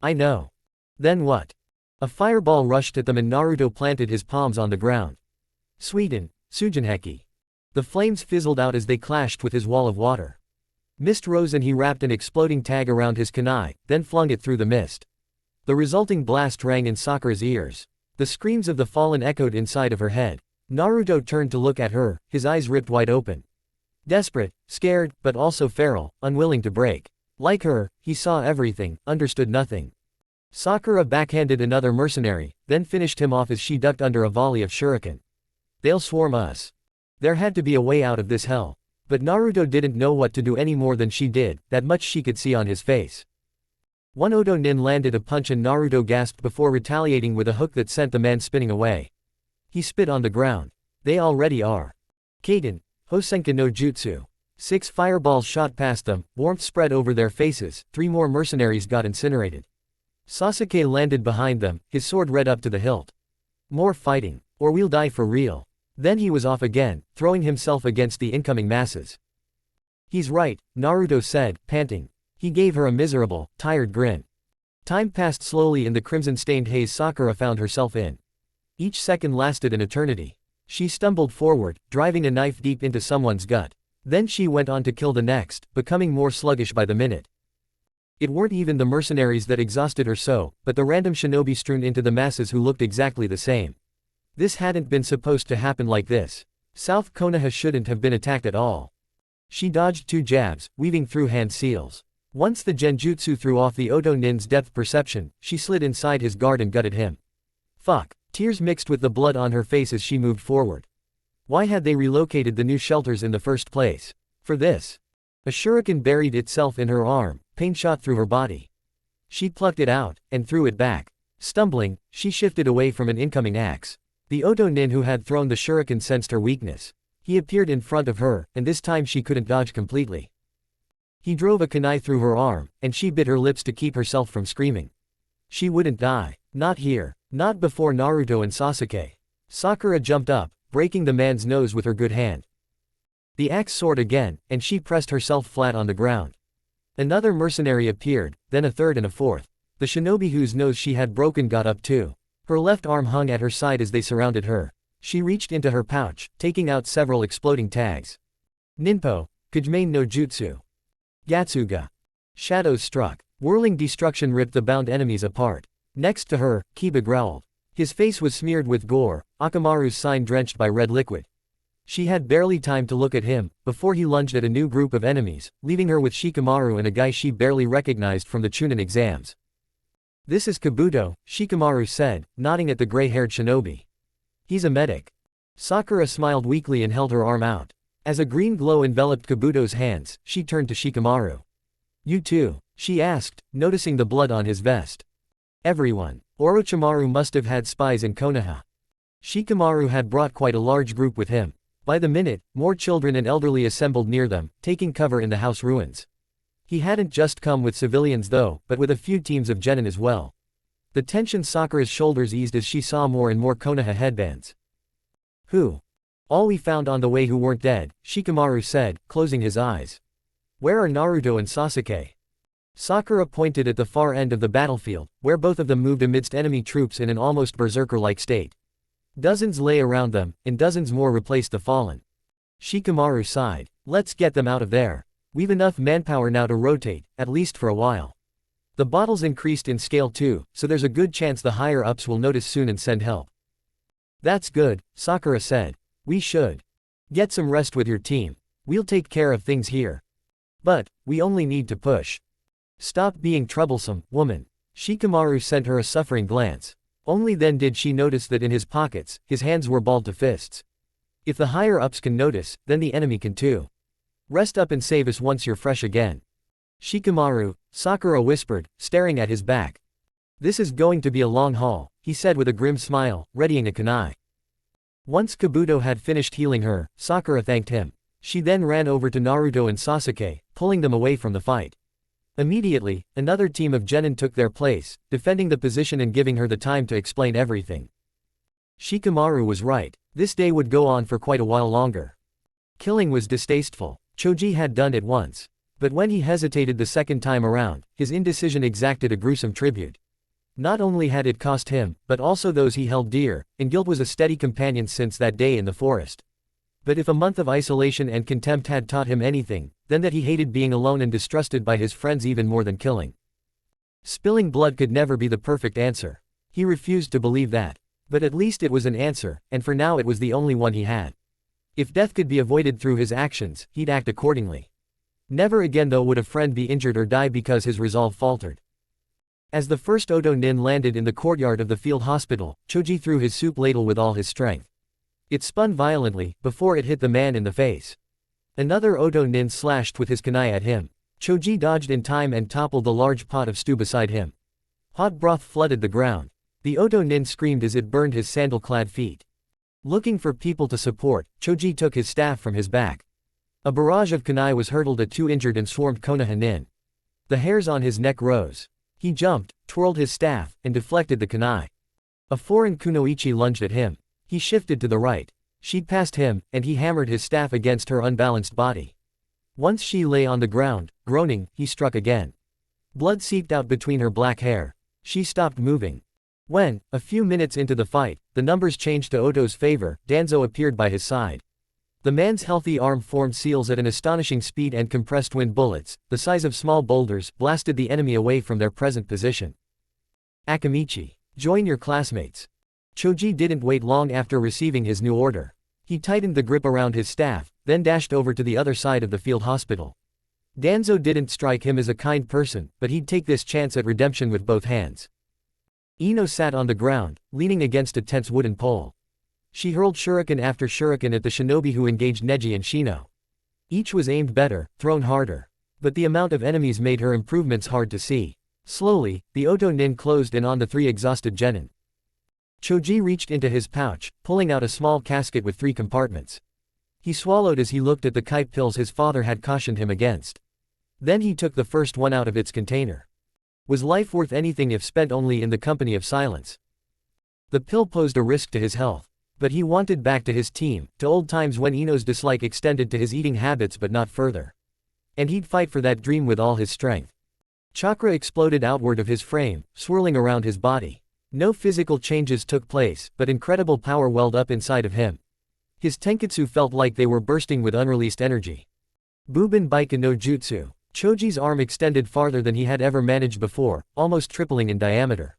[SPEAKER 1] "I know." "Then what?" A fireball rushed at them and Naruto planted his palms on the ground. "Sweden, Sujinheki. The flames fizzled out as they clashed with his wall of water. Mist rose and he wrapped an exploding tag around his kunai, then flung it through the mist. The resulting blast rang in Sakura's ears. The screams of the fallen echoed inside of her head. Naruto turned to look at her, his eyes ripped wide open. Desperate, scared, but also feral, unwilling to break. Like her, he saw everything, understood nothing. Sakura backhanded another mercenary, then finished him off as she ducked under a volley of shuriken. They'll swarm us. There had to be a way out of this hell. But Naruto didn't know what to do any more than she did, that much she could see on his face. One Odo Nin landed a punch and Naruto gasped before retaliating with a hook that sent the man spinning away. He spit on the ground. They already are. Kaden, Hosenka no Jutsu. 6 fireballs shot past them, warmth spread over their faces, 3 more mercenaries got incinerated. Sasuke landed behind them, his sword red up to the hilt. More fighting, or we'll die for real. Then he was off again, throwing himself against the incoming masses. He's right, Naruto said, panting. He gave her a miserable, tired grin. Time passed slowly in the crimson-stained haze Sakura found herself in. Each second lasted an eternity. She stumbled forward, driving a knife deep into someone's gut. Then she went on to kill the next, becoming more sluggish by the minute. It weren't even the mercenaries that exhausted her so, but the random shinobi strewn into the masses who looked exactly the same. This hadn't been supposed to happen like this. South Konoha shouldn't have been attacked at all. She dodged 2 jabs, weaving through hand seals. Once the genjutsu threw off the Odo Nin's depth perception, she slid inside his guard and gutted him. Fuck. Tears mixed with the blood on her face as she moved forward. Why had they relocated the new shelters in the first place? For this. A shuriken buried itself in her arm, pain shot through her body. She plucked it out, and threw it back. Stumbling, she shifted away from an incoming axe. The Odo Nin who had thrown the shuriken sensed her weakness. He appeared in front of her, and this time she couldn't dodge completely. He drove a kunai through her arm, and she bit her lips to keep herself from screaming. She wouldn't die. Not here. Not before Naruto and Sasuke. Sakura jumped up, breaking the man's nose with her good hand. The axe soared again, and she pressed herself flat on the ground. Another mercenary appeared, then a third and a fourth. The shinobi whose nose she had broken got up too. Her left arm hung at her side as they surrounded her. She reached into her pouch, taking out several exploding tags. Ninpo, Kujimane no Jutsu. Gatsuga. Shadows struck. Whirling destruction ripped the bound enemies apart. Next to her, Kiba growled. His face was smeared with gore, Akamaru's sign drenched by red liquid. She had barely time to look at him, before he lunged at a new group of enemies, leaving her with Shikamaru and a guy she barely recognized from the Chunin exams. This is Kabuto, Shikamaru said, nodding at the gray-haired shinobi. He's a medic. Sakura smiled weakly and held her arm out. As a green glow enveloped Kabuto's hands, she turned to Shikamaru. You too? She asked, noticing the blood on his vest. Everyone. Orochimaru must have had spies in Konoha. Shikamaru had brought quite a large group with him. By the minute, more children and elderly assembled near them, taking cover in the house ruins. He hadn't just come with civilians though, but with a few teams of genin as well. The tension Sakura's shoulders eased as she saw more and more Konoha headbands. Who? All we found on the way who weren't dead, Shikamaru said, closing his eyes. Where are Naruto and Sasuke? Sakura pointed at the far end of the battlefield, where both of them moved amidst enemy troops in an almost berserker-like state. Dozens lay around them, and dozens more replaced the fallen. Shikamaru sighed. Let's get them out of there. We've enough manpower now to rotate, at least for a while. The battles increased in scale too, so there's a good chance the higher-ups will notice soon and send help. That's good, Sakura said. We should get some rest with your team. We'll take care of things here. But, we only need to push. Stop being troublesome, woman. Shikamaru sent her a suffering glance. Only then did she notice that in his pockets, his hands were balled to fists. If the higher-ups can notice, then the enemy can too. Rest up and save us once you're fresh again. Shikamaru, Sakura whispered, staring at his back. This is going to be a long haul, he said with a grim smile, readying a kunai. Once Kabuto had finished healing her, Sakura thanked him. She then ran over to Naruto and Sasuke, pulling them away from the fight. Immediately, another team of genin took their place, defending the position and giving her the time to explain everything. Shikamaru was right. This day would go on for quite a while longer. Killing was distasteful. Choji had done it once. But when he hesitated the second time around, his indecision exacted a gruesome tribute. Not only had it cost him, but also those he held dear, and guilt was a steady companion since that day in the forest. But if a month of isolation and contempt had taught him anything, then that he hated being alone and distrusted by his friends even more than killing. Spilling blood could never be the perfect answer. He refused to believe that. But at least it was an answer, and for now it was the only one he had. If death could be avoided through his actions, he'd act accordingly. Never again though would a friend be injured or die because his resolve faltered. As the first Oto Nin landed in the courtyard of the field hospital, Choji threw his soup ladle with all his strength. It spun violently, before it hit the man in the face. Another Oto Nin slashed with his kunai at him. Choji dodged in time and toppled the large pot of stew beside him. Hot broth flooded the ground. The Oto Nin screamed as it burned his sandal-clad feet. Looking for people to support, Choji took his staff from his back. A barrage of kunai was hurtled at two injured and swarmed Konoha Nin. The hairs on his neck rose. He jumped, twirled his staff, and deflected the kunai. A foreign kunoichi lunged at him. He shifted to the right. She passed him, and he hammered his staff against her unbalanced body. Once she lay on the ground, groaning, he struck again. Blood seeped out between her black hair. She stopped moving. When, a few minutes into the fight, the numbers changed to Oto's favor, Danzo appeared by his side. The man's healthy arm formed seals at an astonishing speed and compressed wind bullets, the size of small boulders, blasted the enemy away from their present position. Akamichi. Join your classmates. Choji didn't wait long after receiving his new order. He tightened the grip around his staff, then dashed over to the other side of the field hospital. Danzo didn't strike him as a kind person, but he'd take this chance at redemption with both hands. Ino sat on the ground, leaning against a tense wooden pole. She hurled shuriken after shuriken at the shinobi who engaged Neji and Shino. Each was aimed better, thrown harder. But the amount of enemies made her improvements hard to see. Slowly, the Oto Nin closed in on the three exhausted genin. Choji reached into his pouch, pulling out a small casket with 3 compartments. He swallowed as he looked at the kite pills his father had cautioned him against. Then he took the first one out of its container. Was life worth anything if spent only in the company of silence? The pill posed a risk to his health. But he wanted back to his team, to old times when Ino's dislike extended to his eating habits but not further. And he'd fight for that dream with all his strength. Chakra exploded outward of his frame, swirling around his body. No physical changes took place, but incredible power welled up inside of him. His tenketsu felt like they were bursting with unreleased energy. Bubin Baika no Jutsu. Choji's arm extended farther than he had ever managed before, almost tripling in diameter.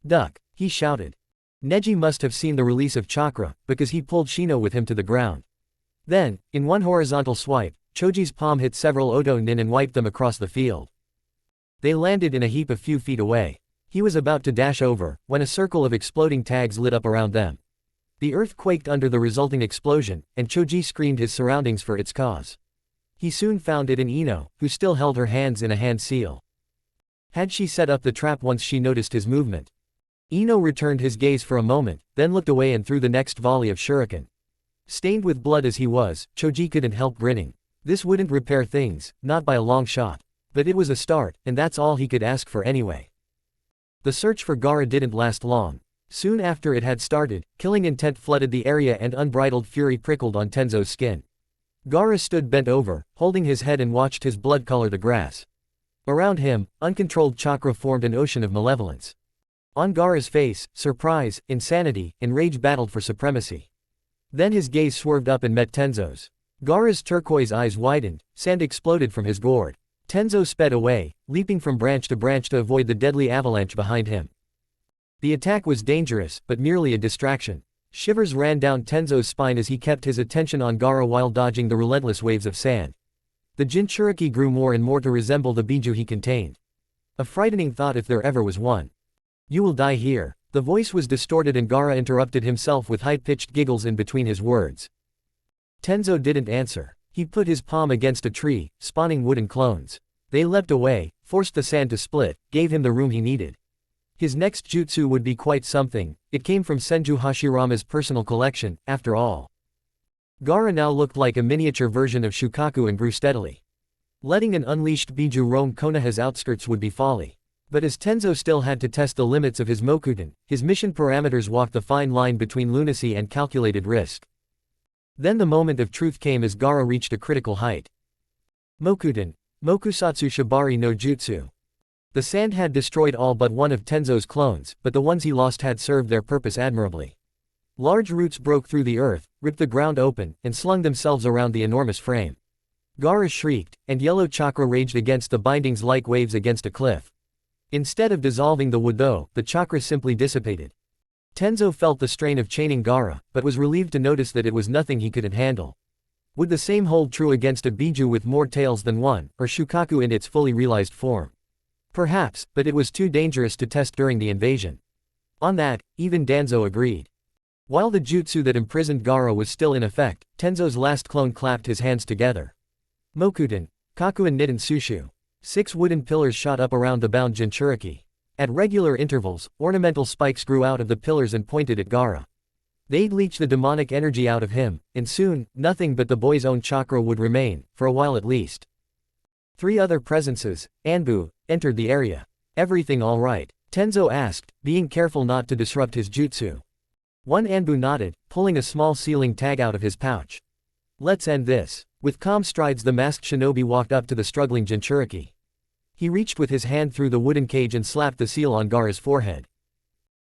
[SPEAKER 1] Duck, he shouted. Neji must have seen the release of chakra, because he pulled Shino with him to the ground. Then, in one horizontal swipe, Choji's palm hit several Oto Nin and wiped them across the field. They landed in a heap a few feet away. He was about to dash over, when a circle of exploding tags lit up around them. The earth quaked under the resulting explosion, and Choji screamed his surroundings for its cause. He soon found it in Ino, who still held her hands in a hand seal. Had she set up the trap once she noticed his movement? Ino returned his gaze for a moment, then looked away and threw the next volley of shuriken. Stained with blood as he was, Choji couldn't help grinning. This wouldn't repair things, not by a long shot. But it was a start, and that's all he could ask for anyway. The search for Gaara didn't last long. Soon after it had started, killing intent flooded the area and unbridled fury prickled on Tenzo's skin. Gaara stood bent over, holding his head and watched his blood color the grass. Around him, uncontrolled chakra formed an ocean of malevolence. On Gaara's face, surprise, insanity, and rage battled for supremacy. Then his gaze swerved up and met Tenzo's. Gaara's turquoise eyes widened, sand exploded from his gourd. Tenzo sped away, leaping from branch to avoid the deadly avalanche behind him. The attack was dangerous, but merely a distraction. Shivers ran down Tenzo's spine as he kept his attention on Gaara while dodging the relentless waves of sand. The Jinchuriki grew more and more to resemble the Biju he contained. A frightening thought if there ever was one. You will die here. The voice was distorted and Gaara interrupted himself with high-pitched giggles in between his words. Tenzo didn't answer. He put his palm against a tree, spawning wooden clones. They leapt away, forced the sand to split, gave him the room he needed. His next jutsu would be quite something. It came from Senju Hashirama's personal collection, after all. Gaara now looked like a miniature version of Shukaku and grew steadily. Letting an unleashed Biju roam Konoha's outskirts would be folly. But as Tenzo still had to test the limits of his Mokuten, his mission parameters walked the fine line between lunacy and calculated risk. Then the moment of truth came as Gaara reached a critical height. Mokuten. Mokusatsu Shibari no Jutsu. The sand had destroyed all but one of Tenzo's clones, but the ones he lost had served their purpose admirably. Large roots broke through the earth, ripped the ground open, and slung themselves around the enormous frame. Gaara shrieked, and yellow chakra raged against the bindings like waves against a cliff. Instead of dissolving the wood though, the chakra simply dissipated. Tenzo felt the strain of chaining Gaara, but was relieved to notice that it was nothing he couldn't handle. Would the same hold true against a Biju with more tails than one, or Shukaku in its fully realized form? Perhaps, but it was too dangerous to test during the invasion. On that, even Danzo agreed. While the jutsu that imprisoned Gaara was still in effect, Tenzo's last clone clapped his hands together. Mokuten, Kakuen Nitten Sushu. 6 wooden pillars shot up around the bound Jinchuriki. At regular intervals, ornamental spikes grew out of the pillars and pointed at Gaara. They'd leech the demonic energy out of him, and soon, nothing but the boy's own chakra would remain, for a while at least. 3 other presences, Anbu, entered the area. Everything all right? Tenzo asked, being careful not to disrupt his jutsu. One Anbu nodded, pulling a small sealing tag out of his pouch. Let's end this. With calm strides the masked shinobi walked up to the struggling Jinchuriki. He reached with his hand through the wooden cage and slapped the seal on Gaara's forehead.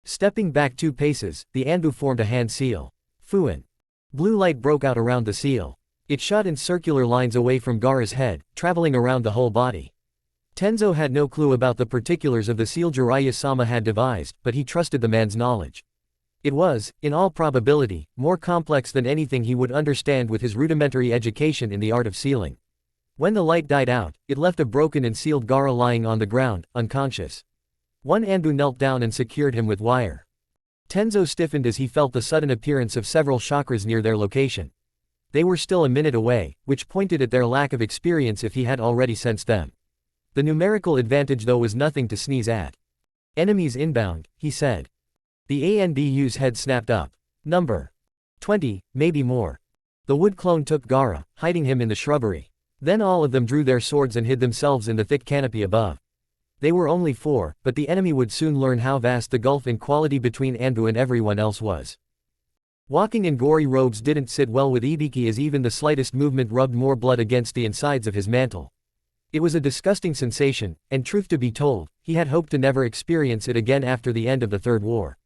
[SPEAKER 1] Stepping back 2 paces, the Anbu formed a hand seal. FUNN. Blue light broke out around the seal. It shot in circular lines away from Gaara's head, traveling around the whole body. Tenzo had no clue about the particulars of the seal Jiraiya-sama had devised, but he trusted the man's knowledge. It was, in all probability, more complex than anything he would understand with his rudimentary education in the art of sealing. When the light died out, it left a broken and sealed Gaara lying on the ground, unconscious. One Anbu knelt down and secured him with wire. Tenzo stiffened as he felt the sudden appearance of several chakras near their location. They were still a minute away, which pointed at their lack of experience if he had already sensed them. The numerical advantage though was nothing to sneeze at. Enemies inbound, he said. The ANBU's head snapped up. Number 20, maybe more. The wood clone took Gaara, hiding him in the shrubbery. Then all of them drew their swords and hid themselves in the thick canopy above. They were only 4, but the enemy would soon learn how vast the gulf in quality between Anbu and everyone else was. Walking in gory robes didn't sit well with Ibiki as even the slightest movement rubbed more blood against the insides of his mantle. It was a disgusting sensation, and truth to be told, he had hoped to never experience it again after the end of the Third War.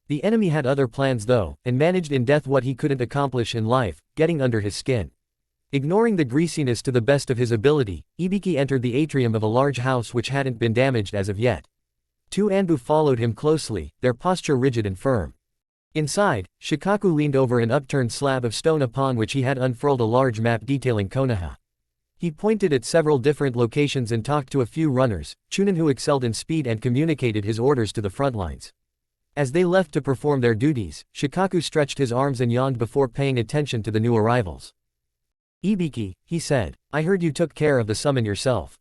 [SPEAKER 1] The enemy had other plans though, and managed in death what he couldn't accomplish in life, getting under his skin. Ignoring the greasiness to the best of his ability, Ibiki entered the atrium of a large house which hadn't been damaged as of yet. 2 Anbu followed him closely, their posture rigid and firm. Inside, Shikaku leaned over an upturned slab of stone upon which he had unfurled a large map detailing Konoha. He pointed at several different locations and talked to a few runners, Chunin who excelled in speed and communicated his orders to the front lines. As they left to perform their duties, Shikaku stretched his arms and yawned before paying attention to the new arrivals. Ibiki, he said, I heard you took care of the summon yourself.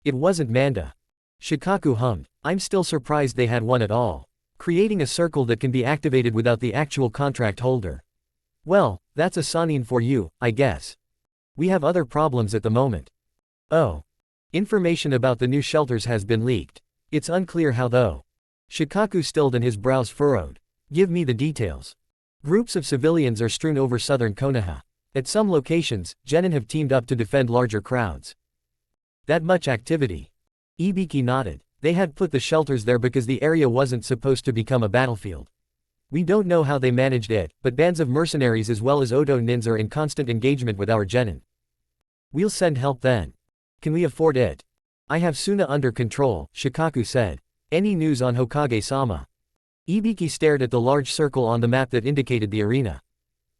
[SPEAKER 1] It wasn't Manda. Shikaku hummed, I'm still surprised they had one at all. Creating a circle that can be activated without the actual contract holder. Well, that's a Sanin for you, I guess. We have other problems at the moment. Oh. Information about the new shelters has been leaked. It's unclear how though. Shikaku stilled and his brows furrowed. Give me the details. Groups of civilians are strewn over southern Konoha. At some locations, genin have teamed up to defend larger crowds. That much activity. Ibiki nodded. They had put the shelters there because the area wasn't supposed to become a battlefield. We don't know how they managed it, but bands of mercenaries as well as Odo nins are in constant engagement with our genin. We'll send help then. Can we afford it? I have Suna under control, Shikaku said. Any news on Hokage-sama? Ibiki stared at the large circle on the map that indicated the arena.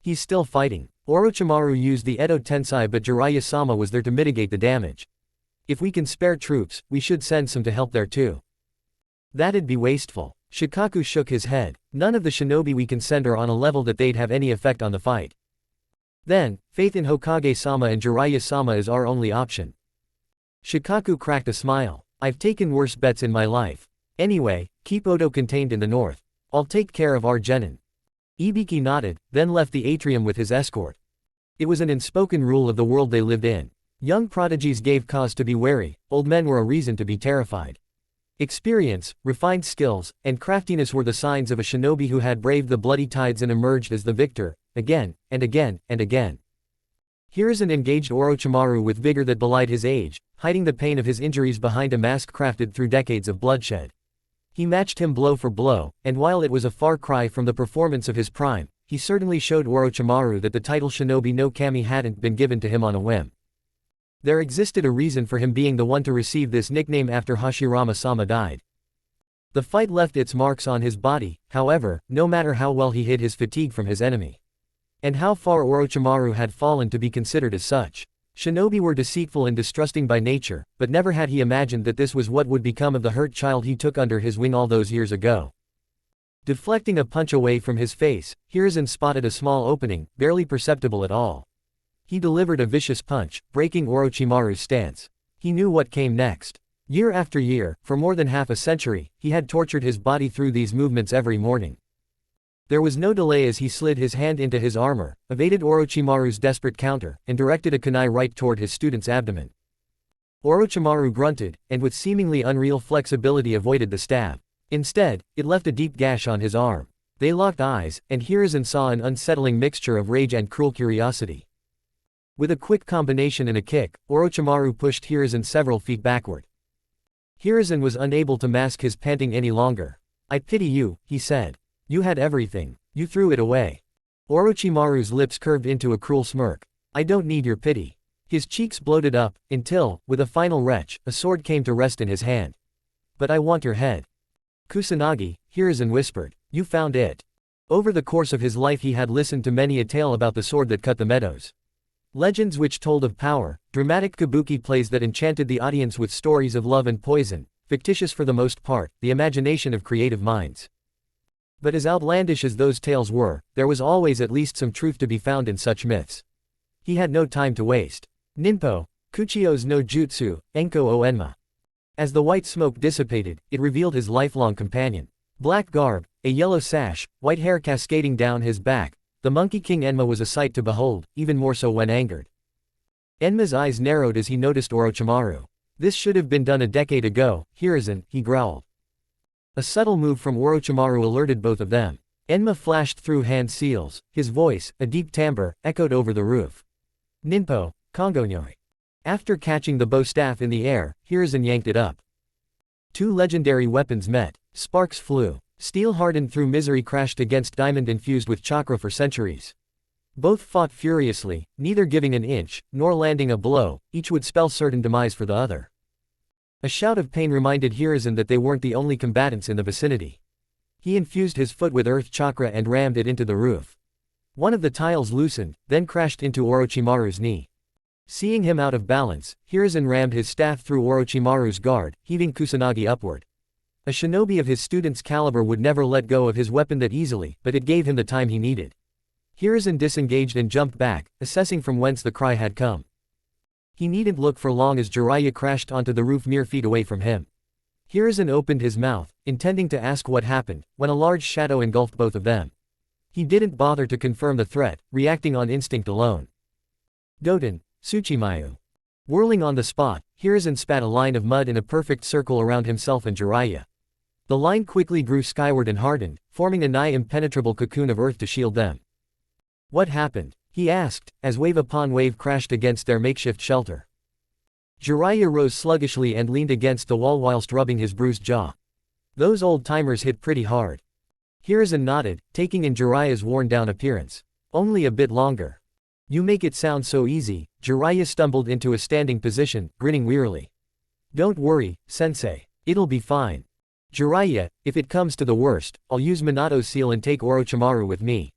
[SPEAKER 1] He's still fighting. Orochimaru used the Edo Tensei but Jiraiya-sama was there to mitigate the damage. If we can spare troops, we should send some to help there too. That'd be wasteful. Shikaku shook his head. None of the shinobi we can send are on a level that they'd have any effect on the fight. Then, faith in Hokage-sama and Jiraiya-sama is our only option. Shikaku cracked a smile. I've taken worse bets in my life. Anyway, keep Odo contained in the north. I'll take care of our genin. Ibiki nodded, then left the atrium with his escort. It was an unspoken rule of the world they lived in. Young prodigies gave cause to be wary, old men were a reason to be terrified. Experience, refined skills, and craftiness were the signs of a shinobi who had braved the bloody tides and emerged as the victor, again, and again, and again. Here is an engaged Orochimaru with vigor that belied his age, hiding the pain of his injuries behind a mask crafted through decades of bloodshed. He matched him blow for blow, and while it was a far cry from the performance of his prime, he certainly showed Orochimaru that the title Shinobi no Kami hadn't been given to him on a whim. There existed a reason for him being the one to receive this nickname after Hashirama-sama died. The fight left its marks on his body, however, no matter how well he hid his fatigue from his enemy. And how far Orochimaru had fallen to be considered as such. Shinobi were deceitful and distrusting by nature, but never had he imagined that this was what would become of the hurt child he took under his wing all those years ago. Deflecting a punch away from his face, Hiruzen spotted a small opening, barely perceptible at all. He delivered a vicious punch, breaking Orochimaru's stance. He knew what came next. Year after year, for more than half a century, he had tortured his body through these movements every morning. There was no delay as he slid his hand into his armor, evaded Orochimaru's desperate counter, and directed a kunai right toward his student's abdomen. Orochimaru grunted, and with seemingly unreal flexibility avoided the stab. Instead, it left a deep gash on his arm. They locked eyes, and Hiruzen saw an unsettling mixture of rage and cruel curiosity. With a quick combination and a kick, Orochimaru pushed Hiruzen several feet backward. Hiruzen was unable to mask his panting any longer. "I pity you," he said. "You had everything. You threw it away." Orochimaru's lips curved into a cruel smirk. "I don't need your pity." His cheeks bloated up, until, with a final retch, a sword came to rest in his hand. "But I want your head." "Kusanagi," Hiruzen whispered. "You found it." Over the course of his life he had listened to many a tale about the sword that cut the meadows. Legends which told of power, dramatic kabuki plays that enchanted the audience with stories of love and poison, fictitious for the most part, the imagination of creative minds. But as outlandish as those tales were, there was always at least some truth to be found in such myths. He had no time to waste. Ninpo, Kuchio's no jutsu, Enko o Enma. As the white smoke dissipated, it revealed his lifelong companion. Black garb, a yellow sash, white hair cascading down his back, the Monkey King Enma was a sight to behold, even more so when angered. Enma's eyes narrowed as he noticed Orochimaru. "This should have been done a decade ago, Hiruzen," he growled. A subtle move from Orochimaru alerted both of them. Enma flashed through hand seals, his voice, a deep timbre, echoed over the roof. "Ninpo, Kongonyoi." After catching the bow staff in the air, Hiruzen yanked it up. Two legendary weapons met. Sparks flew. Steel hardened through misery crashed against diamond infused with chakra for centuries. Both fought furiously, neither giving an inch, nor landing a blow, each would spell certain demise for the other. A shout of pain reminded Hiruzen that they weren't the only combatants in the vicinity. He infused his foot with earth chakra and rammed it into the roof. One of the tiles loosened, then crashed into Orochimaru's knee. Seeing him out of balance, Hiruzen rammed his staff through Orochimaru's guard, heaving Kusanagi upward. A shinobi of his student's caliber would never let go of his weapon that easily, but it gave him the time he needed. Hiruzen disengaged and jumped back, assessing from whence the cry had come. He needn't look for long as Jiraiya crashed onto the roof mere feet away from him. Hiruzen opened his mouth, intending to ask what happened, when a large shadow engulfed both of them. He didn't bother to confirm the threat, reacting on instinct alone. "Goten, Tsuchimayu." Whirling on the spot, Hiruzen spat a line of mud in a perfect circle around himself and Jiraiya. The line quickly grew skyward and hardened, forming a nigh impenetrable cocoon of earth to shield them. "What happened?" he asked, as wave upon wave crashed against their makeshift shelter. Jiraiya rose sluggishly and leaned against the wall whilst rubbing his bruised jaw. "Those old-timers hit pretty hard." Hiruzen nodded, taking in Jiraiya's worn-down appearance. "Only a bit longer." "You make it sound so easy." Jiraiya stumbled into a standing position, grinning wearily. "Don't worry, sensei. It'll be fine. Jiraiya, if it comes to the worst, I'll use Minato's seal and take Orochimaru with me."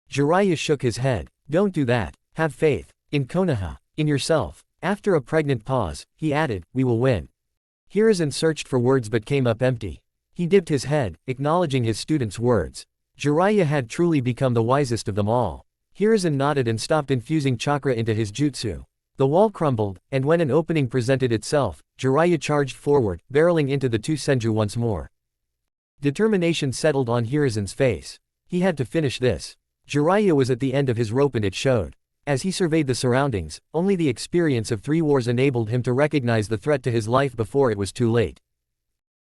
[SPEAKER 1] Jiraiya shook his head. "Don't do that. Have faith. In Konoha. In yourself." After a pregnant pause, he added, "We will win." Hiruzen searched for words but came up empty. He dipped his head, acknowledging his student's words. Jiraiya had truly become the wisest of them all. Hiruzen nodded and stopped infusing chakra into his jutsu. The wall crumbled, and when an opening presented itself, Jiraiya charged forward, barreling into the two senju once more. Determination settled on Hiruzen's face. He had to finish this. Jiraiya was at the end of his rope and it showed. As he surveyed the surroundings, only the experience of 3 wars enabled him to recognize the threat to his life before it was too late.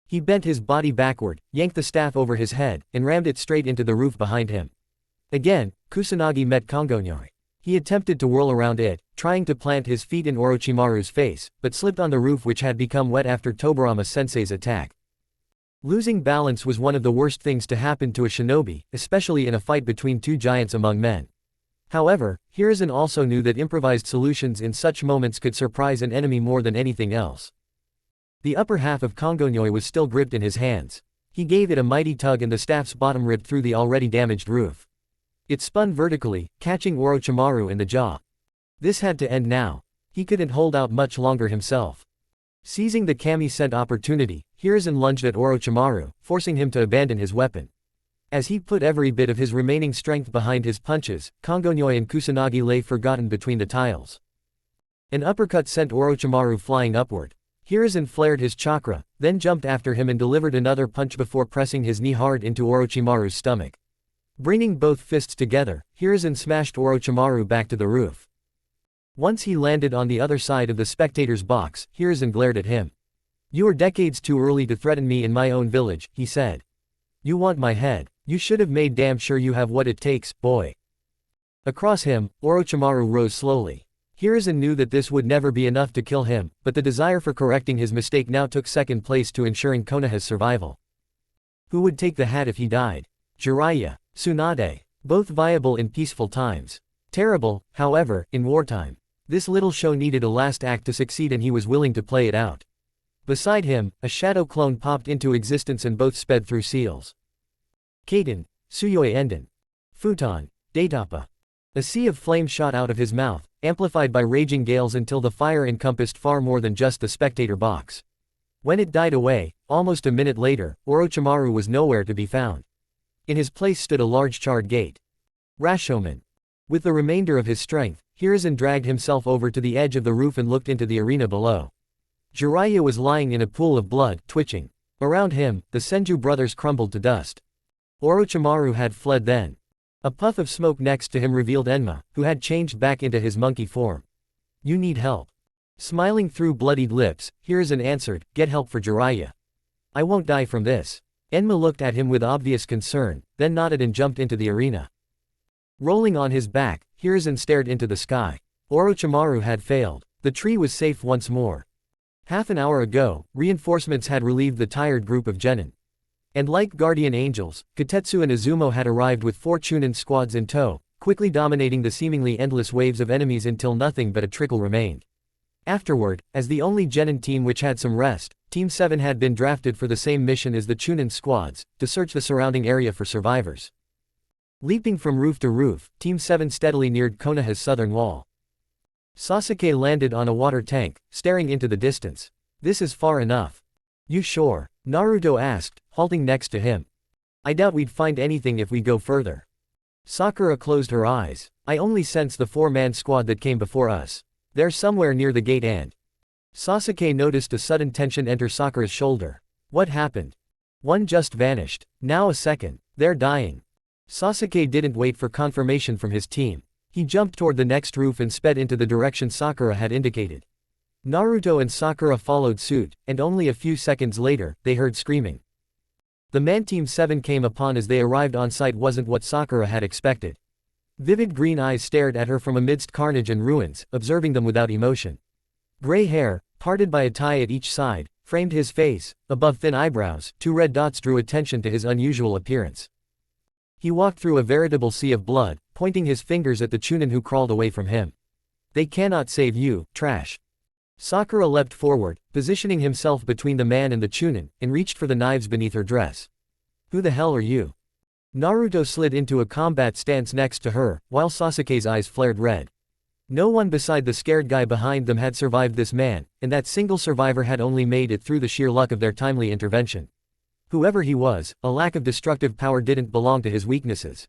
[SPEAKER 1] He bent his body backward, yanked the staff over his head, and rammed it straight into the roof behind him. Again, Kusanagi met Kongonyoi. He attempted to whirl around it, trying to plant his feet in Orochimaru's face, but slipped on the roof which had become wet after Tobirama-sensei's attack. Losing balance was one of the worst things to happen to a shinobi, especially in a fight between two giants among men. However, Hiruzen also knew that improvised solutions in such moments could surprise an enemy more than anything else. The upper half of Kongonoi was still gripped in his hands. He gave it a mighty tug and the staff's bottom ripped through the already damaged roof. It spun vertically, catching Orochimaru in the jaw. This had to end now. He couldn't hold out much longer himself. Seizing the kami-sent opportunity, Hiruzen lunged at Orochimaru, forcing him to abandon his weapon. As he put every bit of his remaining strength behind his punches, Kongonoi and Kusanagi lay forgotten between the tiles. An uppercut sent Orochimaru flying upward. Hiruzen flared his chakra, then jumped after him and delivered another punch before pressing his knee hard into Orochimaru's stomach. Bringing both fists together, Hiruzen smashed Orochimaru back to the roof. Once he landed on the other side of the spectator's box, Hiruzen glared at him. "You are decades too early to threaten me in my own village," he said. "You want my head. You should have made damn sure you have what it takes, boy." Across him, Orochimaru rose slowly. Hiruzen knew that this would never be enough to kill him, but the desire for correcting his mistake now took second place to ensuring Konoha's survival. Who would take the hat if he died? Jiraiya, Tsunade. Both viable in peaceful times. Terrible, however, in wartime. This little show needed a last act to succeed and he was willing to play it out. Beside him, a shadow clone popped into existence and both sped through seals. Kaden, Suyoi Enden. Futon, Daitapa. A sea of flame shot out of his mouth, amplified by raging gales until the fire encompassed far more than just the spectator box. When it died away, almost a minute later, Orochimaru was nowhere to be found. In his place stood a large charred gate. Rashomon. With the remainder of his strength, Hiruzen dragged himself over to the edge of the roof and looked into the arena below. Jiraiya was lying in a pool of blood, twitching. Around him, the Senju brothers crumbled to dust. Orochimaru had fled then. A puff of smoke next to him revealed Enma, who had changed back into his monkey form. "You need help." Smiling through bloodied lips, Hiruzen answered, "Get help for Jiraiya. I won't die from this." Enma looked at him with obvious concern, then nodded and jumped into the arena. Rolling on his back, Hiruzen stared into the sky. Orochimaru had failed. The tree was safe once more. Half an hour ago, reinforcements had relieved the tired group of genin. And like guardian angels, Kotetsu and Izumo had arrived with 4 Chunin squads in tow, quickly dominating the seemingly endless waves of enemies until nothing but a trickle remained. Afterward, as the only genin team which had some rest, Team 7 had been drafted for the same mission as the Chunin squads, to search the surrounding area for survivors. Leaping from roof to roof, Team 7 steadily neared Konoha's southern wall. Sasuke landed on a water tank, staring into the distance. "This is far enough." "You sure?" Naruto asked, halting next to him. "I doubt we'd find anything if we go further." Sakura closed her eyes. "I only sense the 4-man squad that came before us. They're somewhere near the gate and—" Sasuke noticed a sudden tension enter Sakura's shoulder. "What happened?" "One just vanished. Now a second. They're dying." Sasuke didn't wait for confirmation from his team. He jumped toward the next roof and sped into the direction Sakura had indicated. Naruto and Sakura followed suit, and only a few seconds later, they heard screaming. The man Team 7 came upon as they arrived on site wasn't what Sakura had expected. Vivid green eyes stared at her from amidst carnage and ruins, observing them without emotion. Gray hair, parted by a tie at each side, framed his face. Above thin eyebrows, 2 red dots drew attention to his unusual appearance. He walked through a veritable sea of blood, pointing his fingers at the Chunin who crawled away from him. "They cannot save you, trash." Sakura leapt forward, positioning himself between the man and the Chunin, and reached for the knives beneath her dress. "Who the hell are you?" Naruto slid into a combat stance next to her, while Sasuke's eyes flared red. No one beside the scared guy behind them had survived this man, and that single survivor had only made it through the sheer luck of their timely intervention. Whoever he was, a lack of destructive power didn't belong to his weaknesses.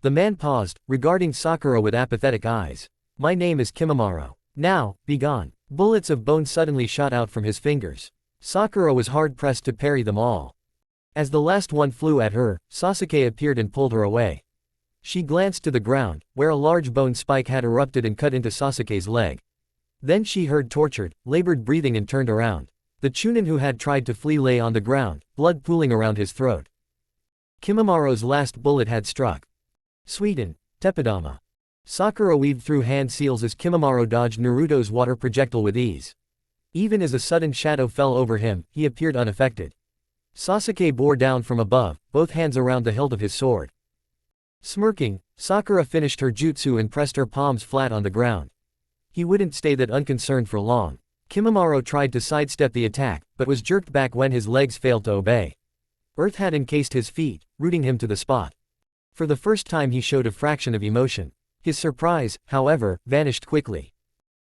[SPEAKER 1] The man paused, regarding Sakura with apathetic eyes. "My name is Kimimaro. Now, be gone." Bullets of bone suddenly shot out from his fingers. Sakura was hard-pressed to parry them all. As the last one flew at her, Sasuke appeared and pulled her away. She glanced to the ground, where a large bone spike had erupted and cut into Sasuke's leg. Then she heard tortured, labored breathing and turned around. The Chunin who had tried to flee lay on the ground, blood pooling around his throat. Kimimaro's last bullet had struck. Sweden, Tepidama. Sakura weaved through hand seals as Kimimaro dodged Naruto's water projectile with ease. Even as a sudden shadow fell over him, he appeared unaffected. Sasuke bore down from above, both hands around the hilt of his sword. Smirking, Sakura finished her jutsu and pressed her palms flat on the ground. He wouldn't stay that unconcerned for long. Kimimaro tried to sidestep the attack, but was jerked back when his legs failed to obey. Earth had encased his feet, rooting him to the spot. For the first time he showed a fraction of emotion. His surprise, however, vanished quickly.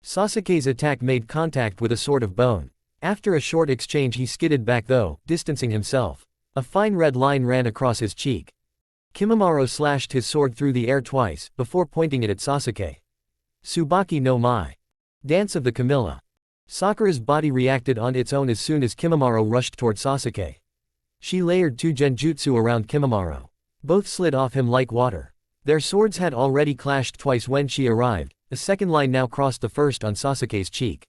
[SPEAKER 1] Sasuke's attack made contact with a sword of bone. After a short exchange he skidded back though, distancing himself. A fine red line ran across his cheek. Kimimaro slashed his sword through the air twice, before pointing it at Sasuke. Tsubaki no Mai. Dance of the Camilla. Sakura's body reacted on its own as soon as Kimimaro rushed toward Sasuke. She layered 2 genjutsu around Kimimaro. Both slid off him like water. Their swords had already clashed twice when she arrived, a second line now crossed the first on Sasuke's cheek.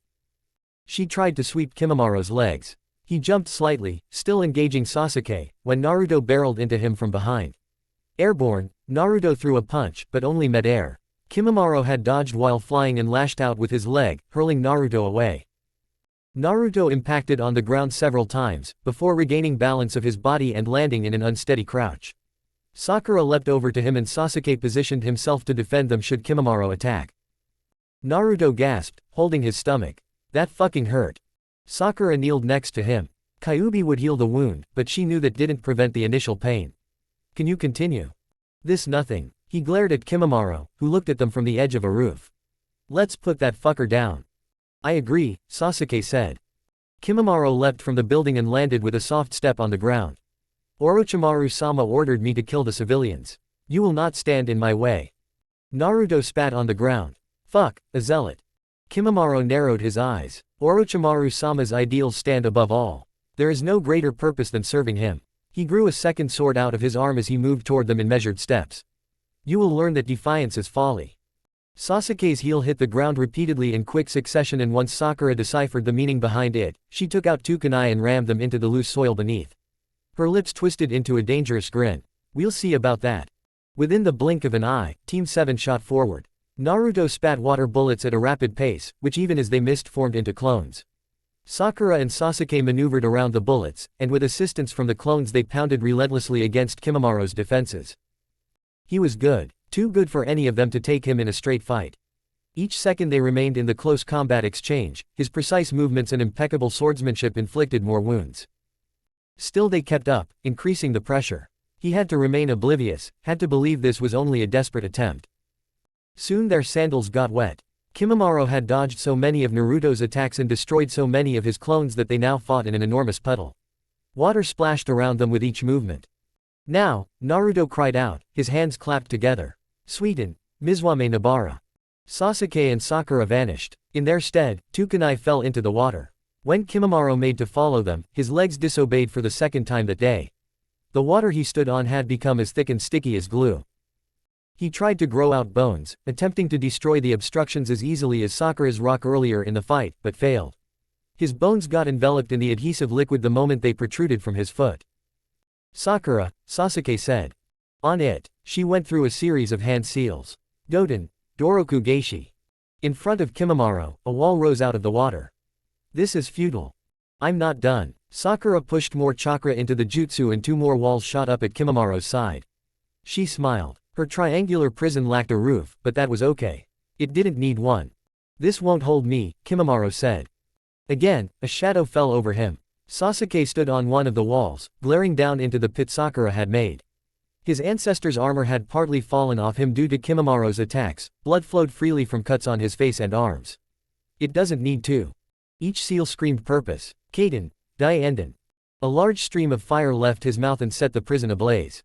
[SPEAKER 1] She tried to sweep Kimimaro's legs. He jumped slightly, still engaging Sasuke, when Naruto barreled into him from behind. Airborne, Naruto threw a punch, but only mid-air. Kimimaro had dodged while flying and lashed out with his leg, hurling Naruto away. Naruto impacted on the ground several times, before regaining balance of his body and landing in an unsteady crouch. Sakura leapt over to him and Sasuke positioned himself to defend them should Kimimaro attack. Naruto gasped, holding his stomach. That fucking hurt. Sakura kneeled next to him. Kyuubi would heal the wound, but she knew that didn't prevent the initial pain. Can you continue? This nothing. He glared at Kimimaro, who looked at them from the edge of a roof. Let's put that fucker down. I agree, Sasuke said. Kimimaro leapt from the building and landed with a soft step on the ground. Orochimaru-sama ordered me to kill the civilians. You will not stand in my way. Naruto spat on the ground. Fuck, a zealot. Kimimaro narrowed his eyes. Orochimaru-sama's ideals stand above all. There is no greater purpose than serving him. He grew a second sword out of his arm as he moved toward them in measured steps. You will learn that defiance is folly. Sasuke's heel hit the ground repeatedly in quick succession and once Sakura deciphered the meaning behind it, she took out 2 kunai and rammed them into the loose soil beneath. Her lips twisted into a dangerous grin. We'll see about that. Within the blink of an eye, Team 7 shot forward. Naruto spat water bullets at a rapid pace, which even as they missed formed into clones. Sakura and Sasuke maneuvered around the bullets, and with assistance from the clones they pounded relentlessly against Kimimaro's defenses. He was good. Too good for any of them to take him in a straight fight. Each second they remained in the close combat exchange, his precise movements and impeccable swordsmanship inflicted more wounds. Still they kept up, increasing the pressure. He had to remain oblivious, had to believe this was only a desperate attempt. Soon their sandals got wet. Kimimaro had dodged so many of Naruto's attacks and destroyed so many of his clones that they now fought in an enormous puddle. Water splashed around them with each movement. Now, Naruto cried out, his hands clapped together. Suiten, Mizuame Nabara. Sasuke and Sakura vanished. In their stead, 2 kunai fell into the water. When Kimimaro made to follow them, his legs disobeyed for the second time that day. The water he stood on had become as thick and sticky as glue. He tried to grow out bones, attempting to destroy the obstructions as easily as Sakura's rock earlier in the fight, but failed. His bones got enveloped in the adhesive liquid the moment they protruded from his foot. Sakura, Sasuke said. On it, she went through a series of hand seals. Doten, Doroku Geishi. In front of Kimimaro, a wall rose out of the water. This is futile. I'm not done. Sakura pushed more chakra into the jutsu and 2 more walls shot up at Kimimaro's side. She smiled. Her triangular prison lacked a roof, but that was okay. It didn't need one. This won't hold me, Kimimaro said. Again, a shadow fell over him. Sasuke stood on one of the walls, glaring down into the pit Sakura had made. His ancestor's armor had partly fallen off him due to Kimimaro's attacks, blood flowed freely from cuts on his face and arms. It doesn't need to. Each seal screamed purpose. Kaden, Dienden. A large stream of fire left his mouth and set the prison ablaze.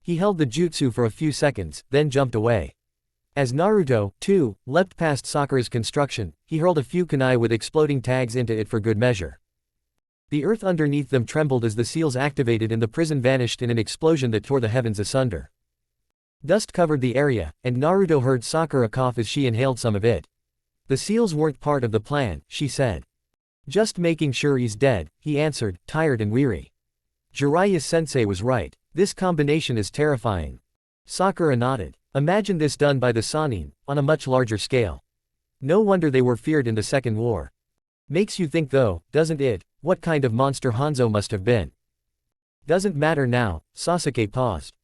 [SPEAKER 1] He held the jutsu for a few seconds, then jumped away. As Naruto, too, leapt past Sakura's construction, he hurled a few kunai with exploding tags into it for good measure. The earth underneath them trembled as the seals activated and the prison vanished in an explosion that tore the heavens asunder. Dust covered the area, and Naruto heard Sakura cough as she inhaled some of it. The seals weren't part of the plan, she said. Just making sure he's dead, he answered, tired and weary. Jiraiya-sensei was right. This combination is terrifying. Sakura nodded. Imagine this done by the Sannin, on a much larger scale. No wonder they were feared in the Second War. Makes you think though, doesn't it, what kind of monster Hanzo must have been. Doesn't matter now, Sasuke paused.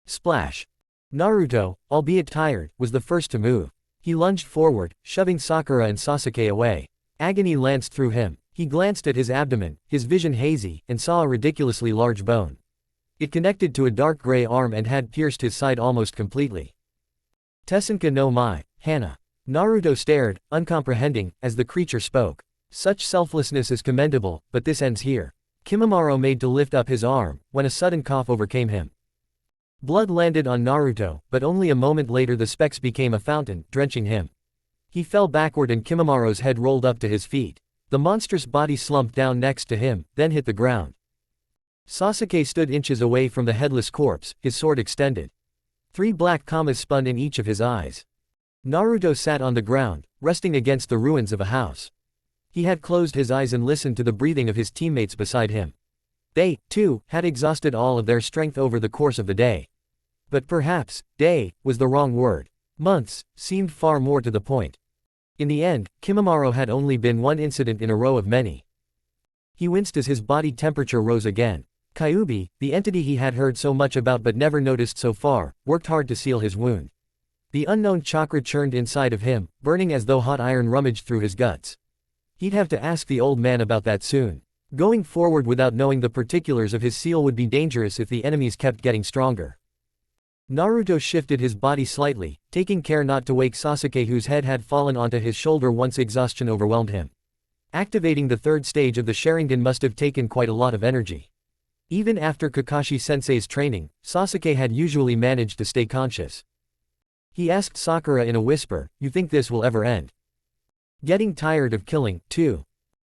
[SPEAKER 1] Splash. Naruto, albeit tired, was the first to move. He lunged forward, shoving Sakura and Sasuke away. Agony lanced through him. He glanced at his abdomen, his vision hazy, and saw a ridiculously large bone. It connected to a dark gray arm and had pierced his side almost completely. Tesenka no Mai, Henna. Naruto stared, uncomprehending, as the creature spoke. Such selflessness is commendable, but this ends here. Kimimaro made to lift up his arm, when a sudden cough overcame him. Blood landed on Naruto, but only a moment later the specks became a fountain, drenching him. He fell backward and Kimimaro's head rolled up to his feet. The monstrous body slumped down next to him, then hit the ground. Sasuke stood inches away from the headless corpse, his sword extended. 3 black commas spun in each of his eyes. Naruto sat on the ground, resting against the ruins of a house. He had closed his eyes and listened to the breathing of his teammates beside him. They, too, had exhausted all of their strength over the course of the day. But perhaps, day, was the wrong word. Months, seemed far more to the point. In the end, Kimimaro had only been one incident in a row of many. He winced as his body temperature rose again. Kyuubi, the entity he had heard so much about but never noticed so far, worked hard to seal his wound. The unknown chakra churned inside of him, burning as though hot iron rummaged through his guts. He'd have to ask the old man about that soon. Going forward without knowing the particulars of his seal would be dangerous if the enemies kept getting stronger. Naruto shifted his body slightly, taking care not to wake Sasuke, whose head had fallen onto his shoulder once exhaustion overwhelmed him. Activating the 3rd stage of the Sharingan must have taken quite a lot of energy. Even after Kakashi-sensei's training, Sasuke had usually managed to stay conscious. He asked Sakura in a whisper, "You think this will ever end?" Getting tired of killing, too.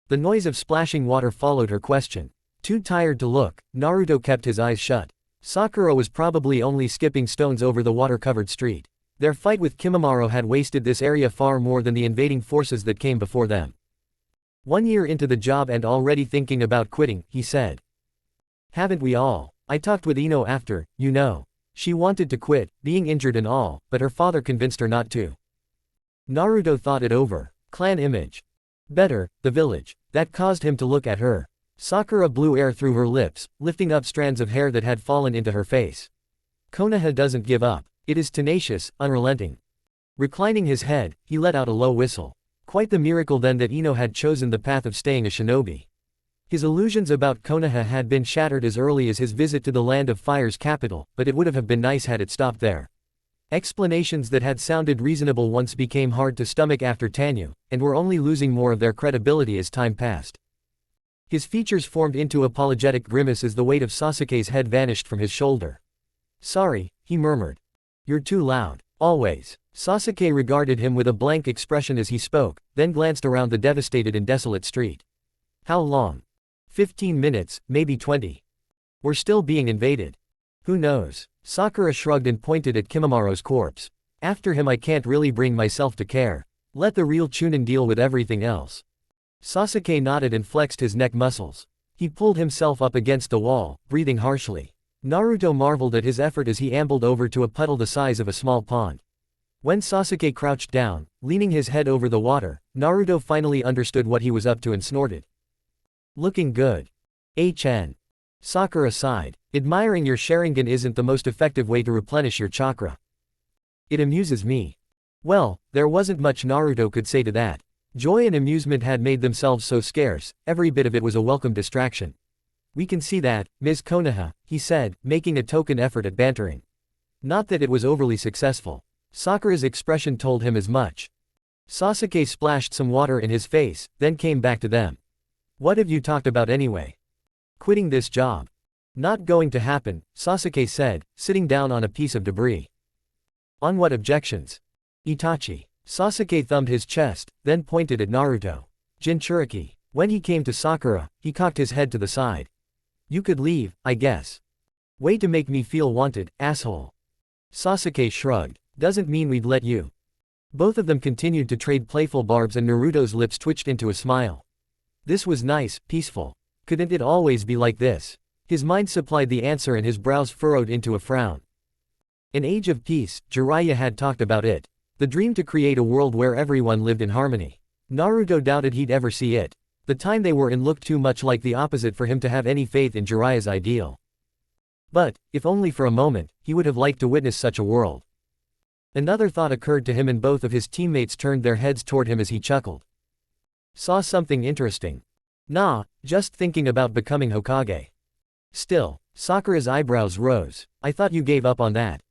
[SPEAKER 1] The noise of splashing water followed her question. Too tired to look, Naruto kept his eyes shut. Sakura was probably only skipping stones over the water-covered street. Their fight with Kimimaro had wasted this area far more than the invading forces that came before them. 1 year into the job and already thinking about quitting, he said. Haven't we all? I talked with Ino after, you know. She wanted to quit, being injured and all, but her father convinced her not to. Naruto thought it over. Clan image. Better, the village. That caused him to look at her. Sakura blew air through her lips, lifting up strands of hair that had fallen into her face. Konoha doesn't give up. It is tenacious, unrelenting. Reclining his head, he let out a low whistle. Quite the miracle then that Ino had chosen the path of staying a shinobi. His illusions about Konoha had been shattered as early as his visit to the Land of Fire's capital, but it would have been nice had it stopped there. Explanations that had sounded reasonable once became hard to stomach after Tanyu, and were only losing more of their credibility as time passed. His features formed into apologetic grimace as the weight of Sasuke's head vanished from his shoulder. Sorry, he murmured. You're too loud. Always. Sasuke regarded him with a blank expression as he spoke, then glanced around the devastated and desolate street. How long? 15 minutes, maybe 20. We're still being invaded. Who knows? Sakura shrugged and pointed at Kimimaro's corpse. After him I can't really bring myself to care. Let the real Chunin deal with everything else. Sasuke nodded and flexed his neck muscles. He pulled himself up against the wall, breathing harshly. Naruto marveled at his effort as he ambled over to a puddle the size of a small pond. When Sasuke crouched down, leaning his head over the water, Naruto finally understood what he was up to and snorted. Looking good. HN. Sakura sighed. Admiring your Sharingan isn't the most effective way to replenish your chakra. It amuses me. Well, there wasn't much Naruto could say to that. Joy and amusement had made themselves so scarce, every bit of it was a welcome distraction. We can see that, Ms. Konoha, he said, making a token effort at bantering. Not that it was overly successful. Sakura's expression told him as much. Sasuke splashed some water in his face, then came back to them. What have you talked about anyway? Quitting this job. Not going to happen, Sasuke said, sitting down on a piece of debris. On what objections? Itachi. Sasuke thumbed his chest, then pointed at Naruto. Jinchuriki. When he came to Sakura, he cocked his head to the side. You could leave, I guess. Way to make me feel wanted, asshole. Sasuke shrugged. Doesn't mean we'd let you. Both of them continued to trade playful barbs and Naruto's lips twitched into a smile. This was nice, peaceful. Couldn't it always be like this? His mind supplied the answer and his brows furrowed into a frown. An age of peace, Jiraiya had talked about it. The dream to create a world where everyone lived in harmony. Naruto doubted he'd ever see it. The time they were in looked too much like the opposite for him to have any faith in Jiraiya's ideal. But, if only for a moment, he would have liked to witness such a world. Another thought occurred to him and both of his teammates turned their heads toward him as he chuckled. Saw something interesting. Nah, just thinking about becoming Hokage. Still, Sakura's eyebrows rose. I thought you gave up on that.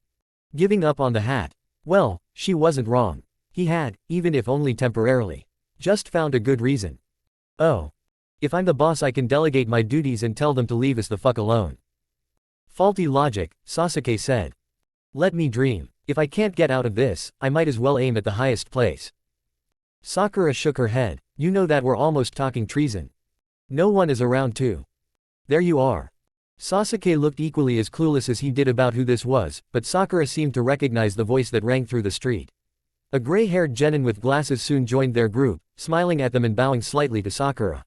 [SPEAKER 1] Giving up on the hat. Well, she wasn't wrong. He had, even if only temporarily. Just found a good reason. Oh. If I'm the boss I can delegate my duties and tell them to leave us the fuck alone. Faulty logic, Sasuke said. Let me dream. If I can't get out of this, I might as well aim at the highest place. Sakura shook her head. You know that we're almost talking treason. No one is around too. There you are. Sasuke looked equally as clueless as he did about who this was, but Sakura seemed to recognize the voice that rang through the street. A gray-haired genin with glasses soon joined their group, smiling at them and bowing slightly to Sakura.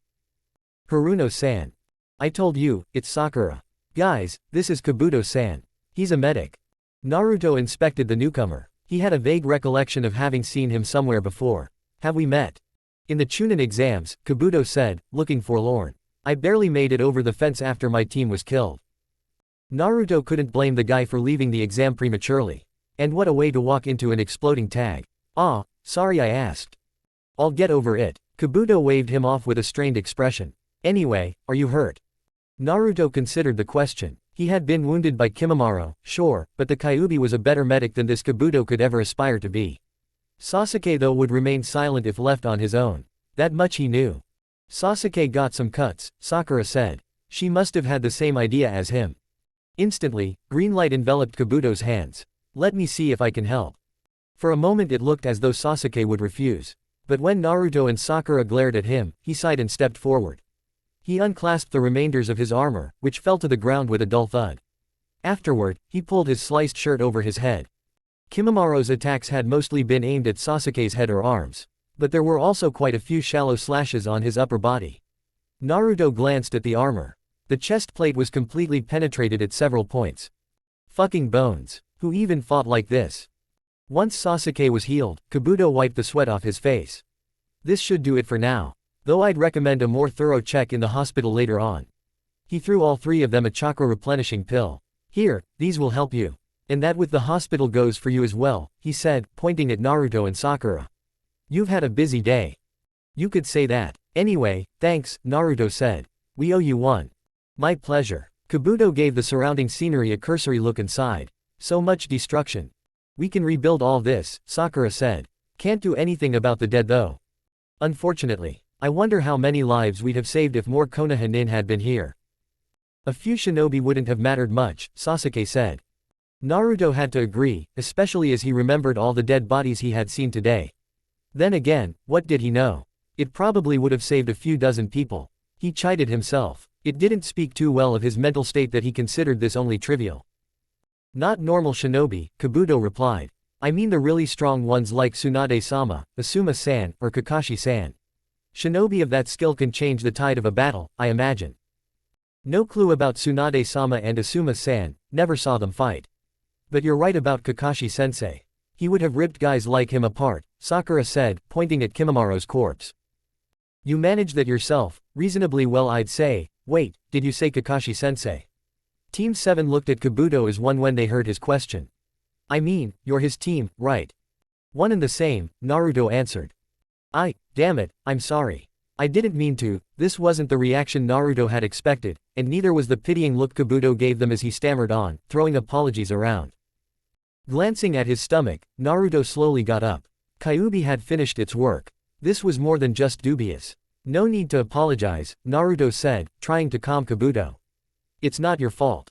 [SPEAKER 1] Haruno-san. I told you, it's Sakura. Guys, this is Kabuto-san. He's a medic. Naruto inspected the newcomer. He had a vague recollection of having seen him somewhere before. Have we met? In the Chunin exams, Kabuto said, looking forlorn. I barely made it over the fence after my team was killed. Naruto couldn't blame the guy for leaving the exam prematurely. And what a way to walk into an exploding tag. Ah, sorry I asked. I'll get over it. Kabuto waved him off with a strained expression. Anyway, are you hurt? Naruto considered the question. He had been wounded by Kimimaro, sure, but the Kyuubi was a better medic than this Kabuto could ever aspire to be. Sasuke though would remain silent if left on his own. That much he knew. Sasuke got some cuts, Sakura said. She must have had the same idea as him. Instantly, green light enveloped Kabuto's hands. Let me see if I can help. For a moment it looked as though Sasuke would refuse. But when Naruto and Sakura glared at him, he sighed and stepped forward. He unclasped the remainders of his armor, which fell to the ground with a dull thud. Afterward, he pulled his sliced shirt over his head. Kimimaro's attacks had mostly been aimed at Sasuke's head or arms. But there were also quite a few shallow slashes on his upper body. Naruto glanced at the armor. The chest plate was completely penetrated at several points. Fucking bones. Who even fought like this? Once Sasuke was healed, Kabuto wiped the sweat off his face. This should do it for now. Though I'd recommend a more thorough check in the hospital later on. He threw all three of them a chakra replenishing pill. Here, these will help you. And that with the hospital goes for you as well, he said, pointing at Naruto and Sakura. You've had a busy day. You could say that. Anyway, thanks, Naruto said. We owe you one. My pleasure. Kabuto gave the surrounding scenery a cursory look and sighed. So much destruction. We can rebuild all this, Sakura said. Can't do anything about the dead though. Unfortunately. I wonder how many lives we'd have saved if more Konoha-nin had been here. A few shinobi wouldn't have mattered much, Sasuke said. Naruto had to agree, especially as he remembered all the dead bodies he had seen today. Then again, what did he know? It probably would have saved a few dozen people. He chided himself. It didn't speak too well of his mental state that he considered this only trivial. Not normal shinobi, Kabuto replied. I mean the really strong ones like Tsunade-sama, Asuma-san, or Kakashi-san. Shinobi of that skill can change the tide of a battle, I imagine. No clue about Tsunade-sama and Asuma-san, never saw them fight. But you're right about Kakashi-sensei. He would have ripped guys like him apart, Sakura said, pointing at Kimimaro's corpse. You manage that yourself, reasonably well I'd say. Wait, did you say Kakashi-sensei? Team 7 looked at Kabuto as one when they heard his question. I mean, you're his team, right? One and the same, Naruto answered. Damn it, I'm sorry. I didn't mean to. This wasn't the reaction Naruto had expected, and neither was the pitying look Kabuto gave them as he stammered on, throwing apologies around. Glancing at his stomach, Naruto slowly got up. Kyuubi had finished its work. This was more than just dubious. No need to apologize, Naruto said, trying to calm Kabuto. It's not your fault.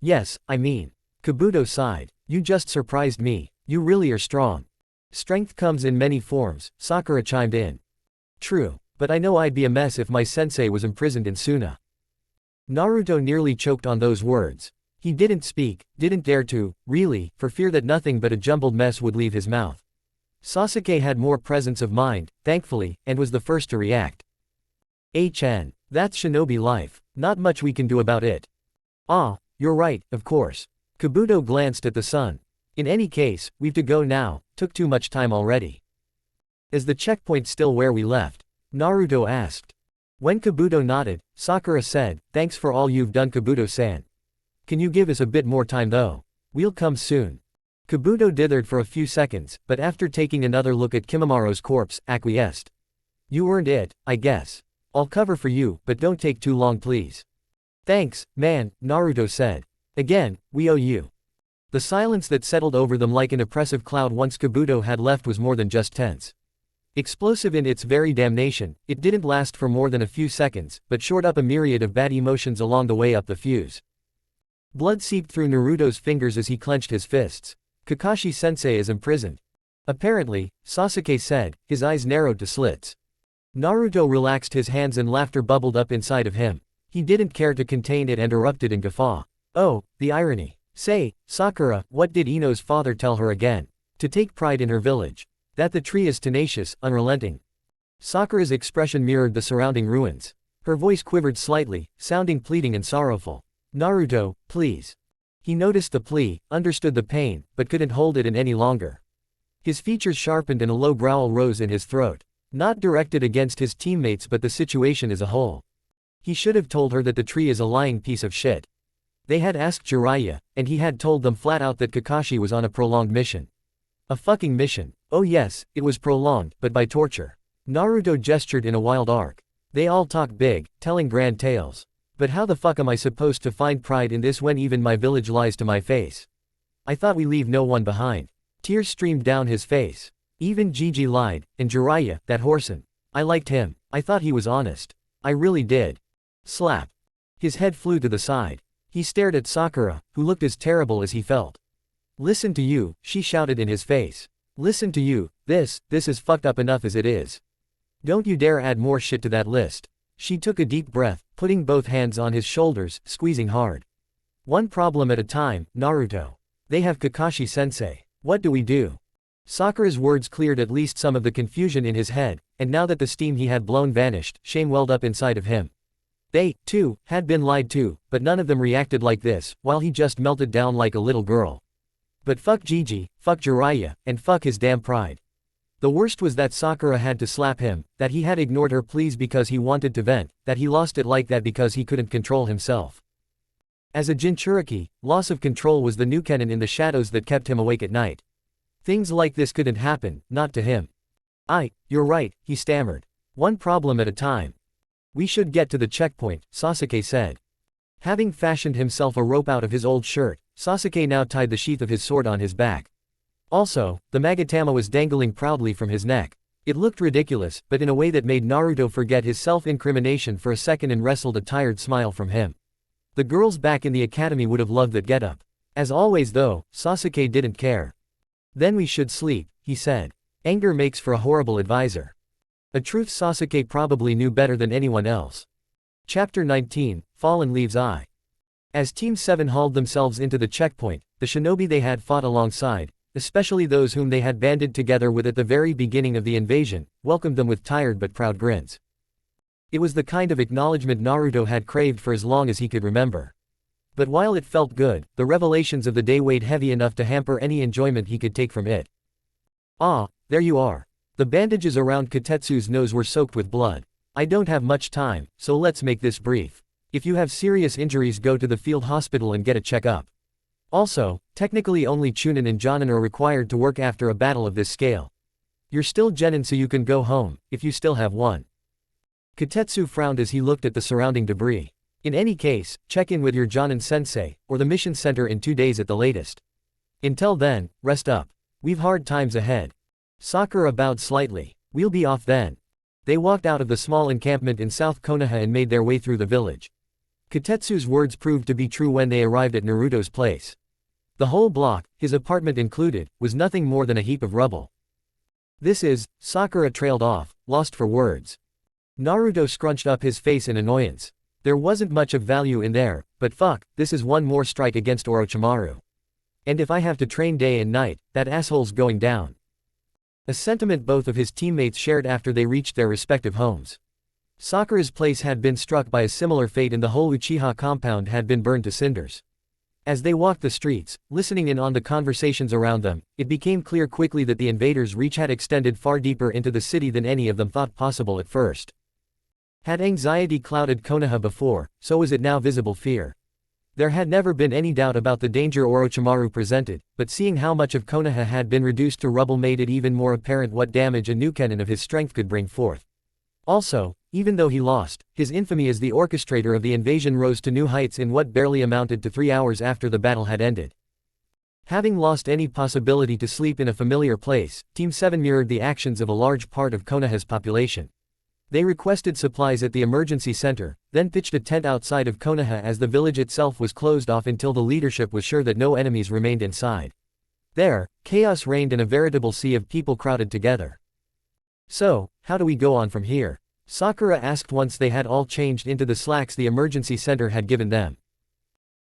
[SPEAKER 1] Yes, I mean. Kabuto sighed. You just surprised me. You really are strong. Strength comes in many forms, Sakura chimed in. True, but I know I'd be a mess if my sensei was imprisoned in Suna. Naruto nearly choked on those words. He didn't speak, didn't dare to, really, for fear that nothing but a jumbled mess would leave his mouth. Sasuke had more presence of mind, thankfully, and was the first to react. That's shinobi life. Not much we can do about it. You're right, of course. Kabuto glanced at the sun. In any case, we've to go now, took too much time already. Is the checkpoint still where we left? Naruto asked. When Kabuto nodded, Sakura said, thanks for all you've done Kabuto-san. Can you give us a bit more time though? We'll come soon. Kabuto dithered for a few seconds, but after taking another look at Kimimara's corpse, acquiesced. You earned it, I guess. I'll cover for you, but don't take too long please. Thanks, man, Naruto said. Again, we owe you. The silence that settled over them like an oppressive cloud once Kabuto had left was more than just tense. Explosive in its very damnation, it didn't last for more than a few seconds, but shored up a myriad of bad emotions along the way up the fuse. Blood seeped through Naruto's fingers as he clenched his fists. Kakashi-sensei is imprisoned. Apparently, Sasuke said, his eyes narrowed to slits. Naruto relaxed his hands and laughter bubbled up inside of him. He didn't care to contain it and erupted in guffaw. Oh, the irony. Say, Sakura, what did Ino's father tell her again? To take pride in her village. That the tree is tenacious, unrelenting. Sakura's expression mirrored the surrounding ruins. Her voice quivered slightly, sounding pleading and sorrowful. Naruto, please. He noticed the plea, understood the pain, but couldn't hold it in any longer. His features sharpened and a low growl rose in his throat. Not directed against his teammates but the situation as a whole. He should have told her that the tree is a lying piece of shit. They had asked Jiraiya, and he had told them flat out that Kakashi was on a prolonged mission. A fucking mission. Oh yes, it was prolonged, but by torture. Naruto gestured in a wild arc. They all talk big, telling grand tales. But how the fuck am I supposed to find pride in this when even my village lies to my face? I thought we leave no one behind. Tears streamed down his face. Even Gigi lied, and Jiraiya, that whoreson. I liked him. I thought he was honest. I really did. Slap. His head flew to the side. He stared at Sakura, who looked as terrible as he felt. Listen to you, she shouted in his face. Listen to you, this is fucked up enough as it is. Don't you dare add more shit to that list. She took a deep breath, putting both hands on his shoulders, squeezing hard. One problem at a time, Naruto. They have Kakashi-sensei. What do we do? Sakura's words cleared at least some of the confusion in his head, and now that the steam he had blown vanished, shame welled up inside of him. They, too, had been lied to, but none of them reacted like this, while he just melted down like a little girl. But fuck Gigi, fuck Jiraiya, and fuck his damn pride. The worst was that Sakura had to slap him, that he had ignored her pleas because he wanted to vent, that he lost it like that because he couldn't control himself. As a Jinchuriki, loss of control was the nukenin in the shadows that kept him awake at night. Things like this couldn't happen, not to him. You're right, he stammered. One problem at a time. We should get to the checkpoint, Sasuke said. Having fashioned himself a rope out of his old shirt, Sasuke now tied the sheath of his sword on his back. Also, the magatama was dangling proudly from his neck. It looked ridiculous, but in a way that made Naruto forget his self-incrimination for a second and wrestled a tired smile from him. The girls back in the academy would have loved that getup. As always though, Sasuke didn't care. Then we should sleep, he said. Anger makes for a horrible advisor. A truth Sasuke probably knew better than anyone else. Chapter 19, Fallen Leaves Eye. As Team 7 hauled themselves into the checkpoint, the shinobi they had fought alongside, especially those whom they had banded together with at the very beginning of the invasion, welcomed them with tired but proud grins. It was the kind of acknowledgement Naruto had craved for as long as he could remember. But while it felt good, the revelations of the day weighed heavy enough to hamper any enjoyment he could take from it. Ah, there you are. The bandages around Kotetsu's nose were soaked with blood. I don't have much time, so let's make this brief. If you have serious injuries, go to the field hospital and get a checkup. Also, technically only Chunin and Jonin are required to work after a battle of this scale. You're still genin, so you can go home, if you still have one. Kotetsu frowned as he looked at the surrounding debris. In any case, check in with your Jonin-sensei, or the mission center in 2 days at the latest. Until then, rest up. We've hard times ahead. Sakura bowed slightly. We'll be off then. They walked out of the small encampment in South Konoha and made their way through the village. Kotetsu's words proved to be true when they arrived at Naruto's place. The whole block, his apartment included, was nothing more than a heap of rubble. Sakura trailed off, lost for words. Naruto scrunched up his face in annoyance. There wasn't much of value in there, but fuck, this is one more strike against Orochimaru. And if I have to train day and night, that asshole's going down. A sentiment both of his teammates shared after they reached their respective homes. Sakura's place had been struck by a similar fate and the whole Uchiha compound had been burned to cinders. As they walked the streets, listening in on the conversations around them, it became clear quickly that the invaders' reach had extended far deeper into the city than any of them thought possible at first. Had anxiety clouded Konoha before, so was it now visible fear. There had never been any doubt about the danger Orochimaru presented, but seeing how much of Konoha had been reduced to rubble made it even more apparent what damage a new cannon of his strength could bring forth. Also, even though he lost, his infamy as the orchestrator of the invasion rose to new heights in what barely amounted to 3 hours after the battle had ended. Having lost any possibility to sleep in a familiar place, Team 7 mirrored the actions of a large part of Konoha's population. They requested supplies at the emergency center, then pitched a tent outside of Konoha as the village itself was closed off until the leadership was sure that no enemies remained inside. There, chaos reigned and a veritable sea of people crowded together. "So, how do we go on from here?" Sakura asked once they had all changed into the slacks the emergency center had given them.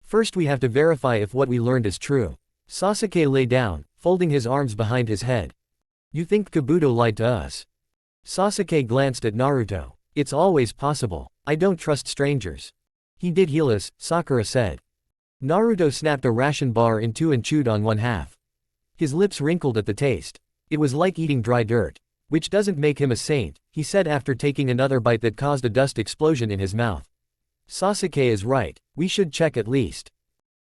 [SPEAKER 1] "First we have to verify if what we learned is true." Sasuke lay down, folding his arms behind his head. "You think Kabuto lied to us?" Sasuke glanced at Naruto. "It's always possible. I don't trust strangers." "He did heal us," Sakura said. Naruto snapped a ration bar in two and chewed on one half. His lips wrinkled at the taste. It was like eating dry dirt. "Which doesn't make him a saint," he said after taking another bite that caused a dust explosion in his mouth. "Sasuke is right. We should check at least."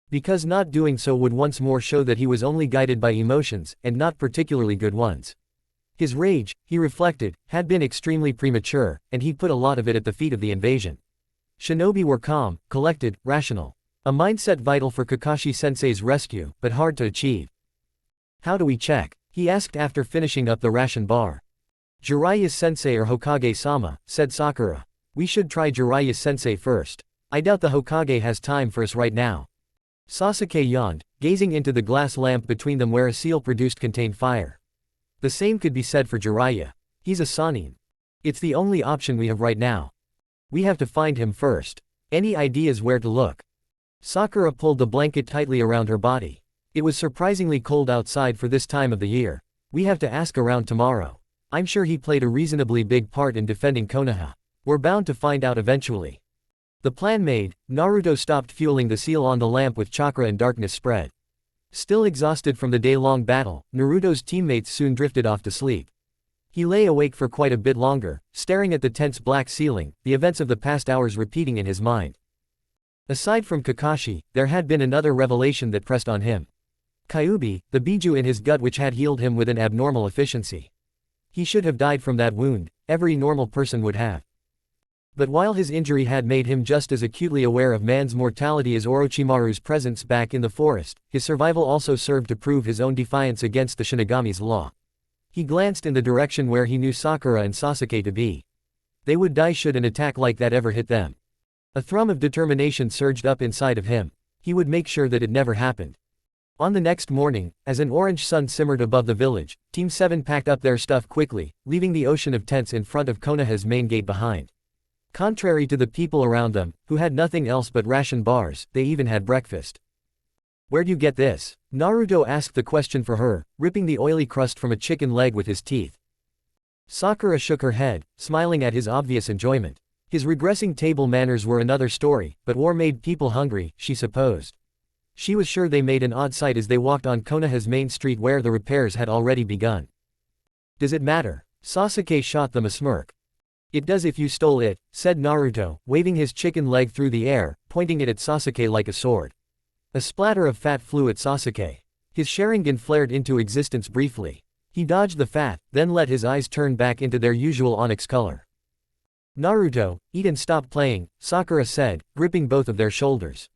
[SPEAKER 1] Because not doing so would once more show that he was only guided by emotions, and not particularly good ones. His rage, he reflected, had been extremely premature, and he'd put a lot of it at the feet of the invasion. Shinobi were calm, collected, rational. A mindset vital for Kakashi-sensei's rescue, but hard to achieve. "How do we check?" he asked after finishing up the ration bar. "Jiraiya-sensei or Hokage-sama," said Sakura. "We should try Jiraiya-sensei first. I doubt the Hokage has time for us right now." Sasuke yawned, gazing into the glass lamp between them where a seal produced contained fire. "The same could be said for Jiraiya. He's a Sannin. It's the only option we have right now. We have to find him first. Any ideas where to look?" Sakura pulled the blanket tightly around her body. It was surprisingly cold outside for this time of the year. "We have to ask around tomorrow. I'm sure he played a reasonably big part in defending Konoha. We're bound to find out eventually." The plan made, Naruto stopped fueling the seal on the lamp with chakra and darkness spread. Still exhausted from the day-long battle, Naruto's teammates soon drifted off to sleep. He lay awake for quite a bit longer, staring at the tent's black ceiling, the events of the past hours repeating in his mind. Aside from Kakashi, there had been another revelation that pressed on him. Kyuubi, the biju in his gut which had healed him with an abnormal efficiency. He should have died from that wound, every normal person would have. But while his injury had made him just as acutely aware of man's mortality as Orochimaru's presence back in the forest, his survival also served to prove his own defiance against the Shinigami's law. He glanced in the direction where he knew Sakura and Sasuke to be. They would die should an attack like that ever hit them. A thrum of determination surged up inside of him. He would make sure that it never happened. On the next morning, as an orange sun simmered above the village, Team 7 packed up their stuff quickly, leaving the ocean of tents in front of Konoha's main gate behind. Contrary to the people around them, who had nothing else but ration bars, they even had breakfast. "Where'd you get this?" Naruto asked the question for her, ripping the oily crust from a chicken leg with his teeth. Sakura shook her head, smiling at his obvious enjoyment. His regressing table manners were another story, but war made people hungry, she supposed. She was sure they made an odd sight as they walked on Konoha's main street where the repairs had already begun. "Does it matter?" Sasuke shot them a smirk. "It does if you stole it," said Naruto, waving his chicken leg through the air, pointing it at Sasuke like a sword. A splatter of fat flew at Sasuke. His Sharingan flared into existence briefly. He dodged the fat, then let his eyes turn back into their usual onyx color. "Naruto, eat and stop playing," Sakura said, gripping both of their shoulders.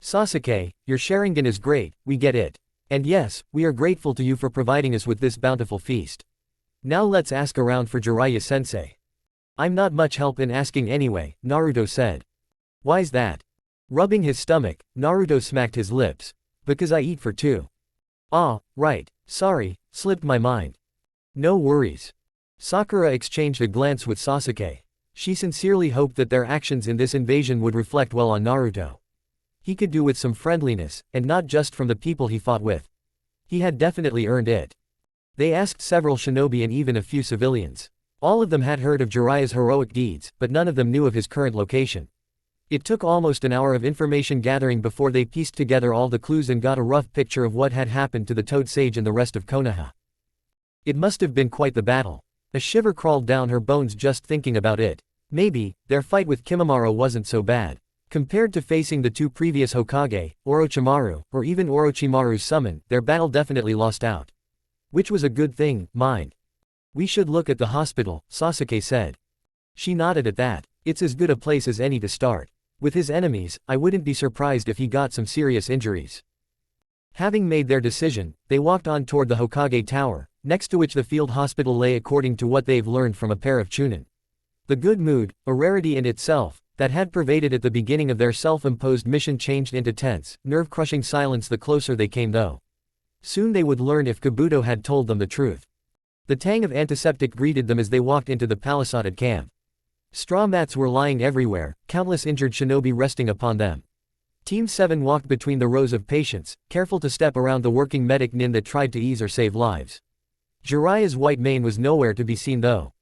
[SPEAKER 1] "Sasuke, your Sharingan is great, we get it. And yes, we are grateful to you for providing us with this bountiful feast. Now let's ask around for Jiraiya-sensei." "I'm not much help in asking anyway," Naruto said. "Why's that?" Rubbing his stomach, Naruto smacked his lips. "Because I eat for two." "Ah, right. Sorry, slipped my mind." "No worries." Sakura exchanged a glance with Sasuke. She sincerely hoped that their actions in this invasion would reflect well on Naruto. He could do with some friendliness, and not just from the people he fought with. He had definitely earned it. They asked several shinobi and even a few civilians. All of them had heard of Jiraiya's heroic deeds, but none of them knew of his current location. It took almost an hour of information gathering before they pieced together all the clues and got a rough picture of what had happened to the Toad Sage and the rest of Konoha. It must have been quite the battle. A shiver crawled down her bones just thinking about it. Maybe, their fight with Kimimaro wasn't so bad. Compared to facing the two previous Hokage, Orochimaru, or even Orochimaru's summon, their battle definitely lost out. Which was a good thing, mind. We should look at the hospital, Sasuke said. She nodded at that. It's as good a place as any to start. With his enemies, I wouldn't be surprised if he got some serious injuries. Having made their decision, they walked on toward the Hokage Tower, next to which the field hospital lay according to what they've learned from a pair of chunin. The good mood, a rarity in itself, that had pervaded at the beginning of their self-imposed mission changed into tense, nerve-crushing silence the closer they came though. Soon they would learn if Kabuto had told them the truth. The tang of antiseptic greeted them as they walked into the palissaded camp. Straw mats were lying everywhere, countless injured shinobi resting upon them. Team 7 walked between the rows of patients, careful to step around the working medic nin that tried to ease or save lives. Jiraiya's white mane was nowhere to be seen though.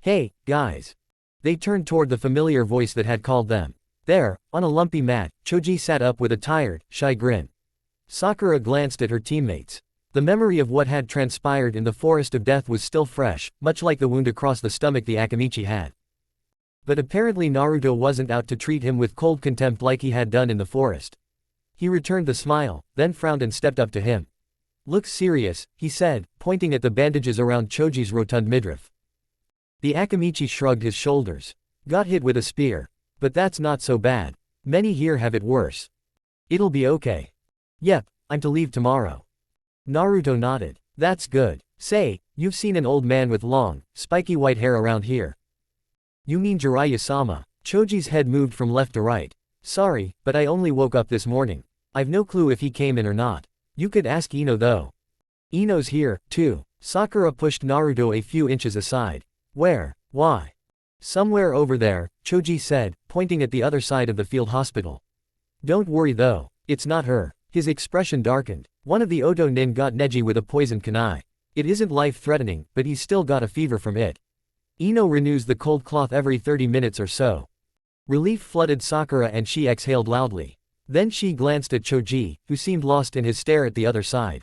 [SPEAKER 1] Hey, guys. They turned toward the familiar voice that had called them. There, on a lumpy mat, Choji sat up with a tired, shy grin. Sakura glanced at her teammates. The memory of what had transpired in the Forest of Death was still fresh, much like the wound across the stomach the Akamichi had. But apparently Naruto wasn't out to treat him with cold contempt like he had done in the forest. He returned the smile, then frowned and stepped up to him. Looks serious, he said, pointing at the bandages around Choji's rotund midriff. The Akamichi shrugged his shoulders. Got hit with a spear. But that's not so bad. Many here have it worse. It'll be okay. Yep, I'm to leave tomorrow. Naruto nodded. That's good. Say, you've seen an old man with long, spiky white hair around here. You mean Jiraiya-sama? Choji's head moved from left to right. Sorry, but I only woke up this morning. I've no clue if he came in or not. You could ask Ino though. Ino's here, too. Sakura pushed Naruto a few inches aside. Where? Why? Somewhere over there, Choji said, pointing at the other side of the field hospital. Don't worry though, it's not her. His expression darkened. One of the Oto nin got Neji with a poisoned kunai. It isn't life-threatening, but he's still got a fever from it. Ino renews the cold cloth every 30 minutes or so. Relief flooded Sakura and she exhaled loudly. Then she glanced at Choji, who seemed lost in his stare at the other side.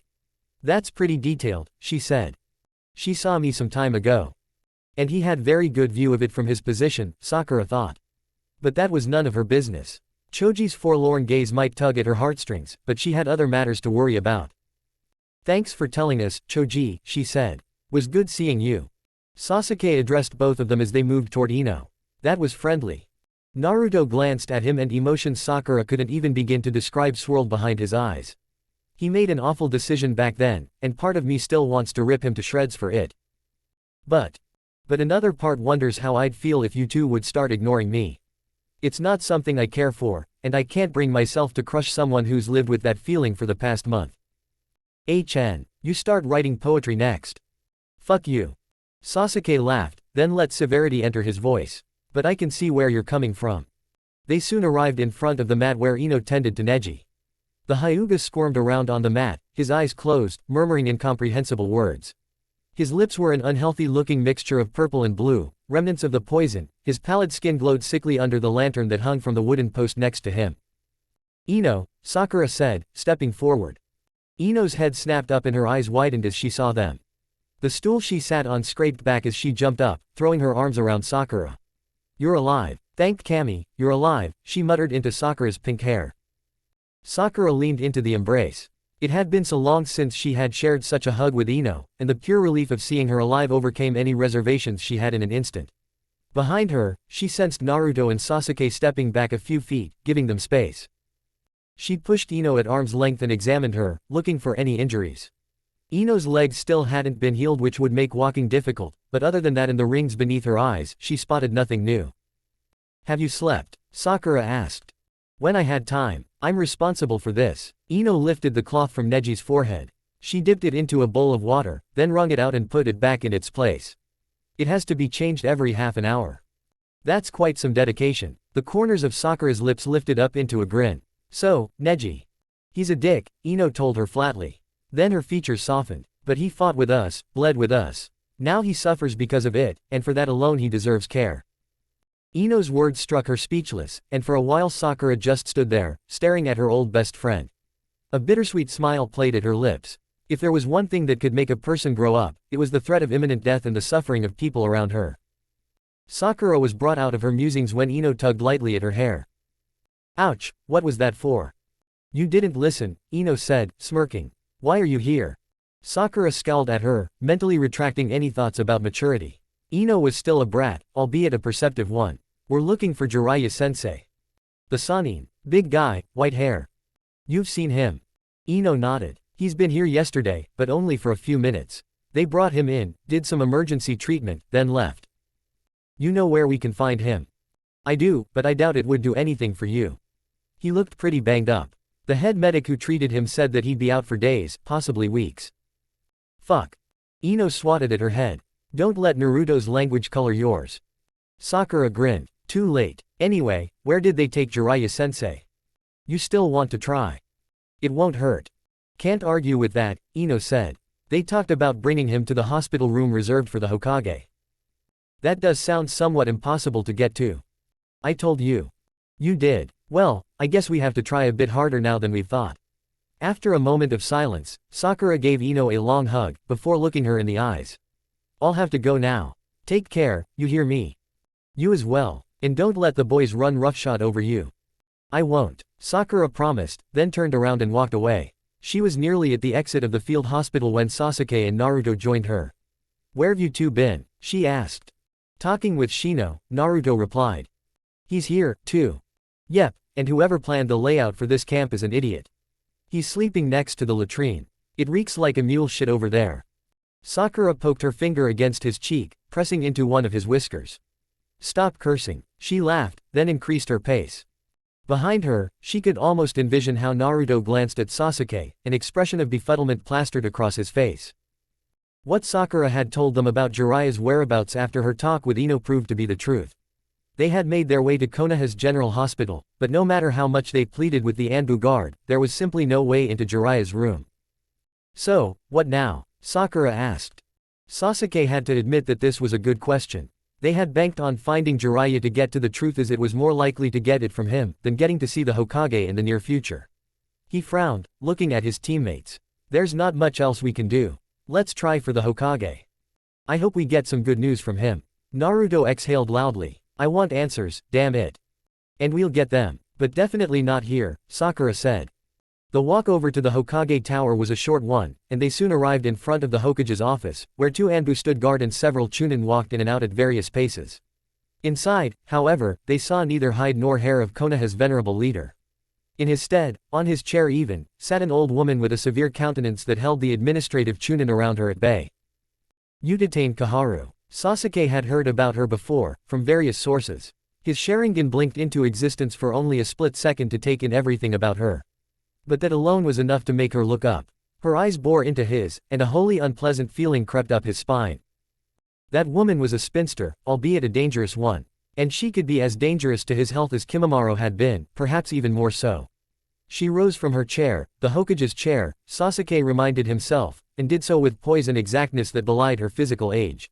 [SPEAKER 1] That's pretty detailed, she said. She saw me some time ago. And he had very good view of it from his position, Sakura thought. But that was none of her business. Choji's forlorn gaze might tug at her heartstrings, but she had other matters to worry about. Thanks for telling us, Choji, she said. Was good seeing you. Sasuke addressed both of them as they moved toward Ino. That was friendly. Naruto glanced at him and emotions Sakura couldn't even begin to describe swirled behind his eyes. He made an awful decision back then, and part of me still wants to rip him to shreds for it. But another part wonders how I'd feel if you two would start ignoring me. It's not something I care for, and I can't bring myself to crush someone who's lived with that feeling for the past month. You start writing poetry next. Fuck you. Sasuke laughed, then let severity enter his voice. But I can see where you're coming from. They soon arrived in front of the mat where Ino tended to Neji. The Hyuga squirmed around on the mat, his eyes closed, murmuring incomprehensible words. His lips were an unhealthy-looking mixture of purple and blue, remnants of the poison. His pallid skin glowed sickly under the lantern that hung from the wooden post next to him. Ino, Sakura said, stepping forward. Ino's head snapped up and her eyes widened as she saw them. The stool she sat on scraped back as she jumped up, throwing her arms around Sakura. You're alive. Thank Kami, you're alive, she muttered into Sakura's pink hair. Sakura leaned into the embrace. It had been so long since she had shared such a hug with Ino, and the pure relief of seeing her alive overcame any reservations she had in an instant. Behind her, she sensed Naruto and Sasuke stepping back a few feet, giving them space. She pushed Ino at arm's length and examined her, looking for any injuries. Ino's legs still hadn't been healed, which would make walking difficult, but other than that and the rings beneath her eyes, she spotted nothing new. Have you slept? Sakura asked. When I had time. I'm responsible for this. Ino lifted the cloth from Neji's forehead. She dipped it into a bowl of water, then wrung it out and put it back in its place. It has to be changed every half an hour. That's quite some dedication. The corners of Sakura's lips lifted up into a grin. So, Neji. He's a dick, Ino told her flatly. Then her features softened. But he fought with us, bled with us. Now he suffers because of it, and for that alone he deserves care. Ino's words struck her speechless, and for a while Sakura just stood there, staring at her old best friend. A bittersweet smile played at her lips. If there was one thing that could make a person grow up, it was the threat of imminent death and the suffering of people around her. Sakura was brought out of her musings when Ino tugged lightly at her hair. Ouch, what was that for? You didn't listen, Ino said, smirking. Why are you here? Sakura scowled at her, mentally retracting any thoughts about maturity. Ino was still a brat, albeit a perceptive one. We're looking for Jiraiya-sensei. The Sannin, big guy, white hair. You've seen him. Ino nodded. He's been here yesterday, but only for a few minutes. They brought him in, did some emergency treatment, then left. You know where we can find him? I do, but I doubt it would do anything for you. He looked pretty banged up. The head medic who treated him said that he'd be out for days, possibly weeks. Fuck. Ino swatted at her head. Don't let Naruto's language color yours. Sakura grinned. Too late. Anyway, where did they take Jiraiya-sensei? You still want to try? It won't hurt. Can't argue with that, Ino said. They talked about bringing him to the hospital room reserved for the Hokage. That does sound somewhat impossible to get to. I told you. You did. Well, I guess we have to try a bit harder now than we thought. After a moment of silence, Sakura gave Ino a long hug, before looking her in the eyes. I'll have to go now. Take care, you hear me? You as well, and don't let the boys run roughshod over you. I won't, Sakura promised, then turned around and walked away. She was nearly at the exit of the field hospital when Sasuke and Naruto joined her. Where've you two been? She asked. Talking with Shino, Naruto replied. He's here, too. Yep, and whoever planned the layout for this camp is an idiot. He's sleeping next to the latrine. It reeks like a mule shit over there. Sakura poked her finger against his cheek, pressing into one of his whiskers. Stop cursing, she laughed, then increased her pace. Behind her, she could almost envision how Naruto glanced at Sasuke, an expression of befuddlement plastered across his face. What Sakura had told them about Jiraiya's whereabouts after her talk with Ino proved to be the truth. They had made their way to Konoha's General Hospital, but no matter how much they pleaded with the Anbu guard, there was simply no way into Jiraiya's room. So, what now? Sakura asked. Sasuke had to admit that this was a good question. They had banked on finding Jiraiya to get to the truth, as it was more likely to get it from him than getting to see the Hokage in the near future. He frowned, looking at his teammates. There's not much else we can do. Let's try for the Hokage. I hope we get some good news from him. Naruto exhaled loudly. I want answers, damn it. And we'll get them. But definitely not here, Sakura said. The walk over to the Hokage tower was a short one, and they soon arrived in front of the Hokage's office, where two Anbu stood guard and several Chunin walked in and out at various paces. Inside, however, they saw neither hide nor hair of Konoha's venerable leader. In his stead, on his chair even, sat an old woman with a severe countenance that held the administrative Chunin around her at bay. You detained Kaharu. Sasuke had heard about her before, from various sources. His Sharingan blinked into existence for only a split second to take in everything about her. But that alone was enough to make her look up. Her eyes bore into his, and a wholly unpleasant feeling crept up his spine. That woman was a spinster, albeit a dangerous one. And she could be as dangerous to his health as Kimimaro had been, perhaps even more so. She rose from her chair, the Hokage's chair, Sasuke reminded himself, and did so with poise and exactness that belied her physical age.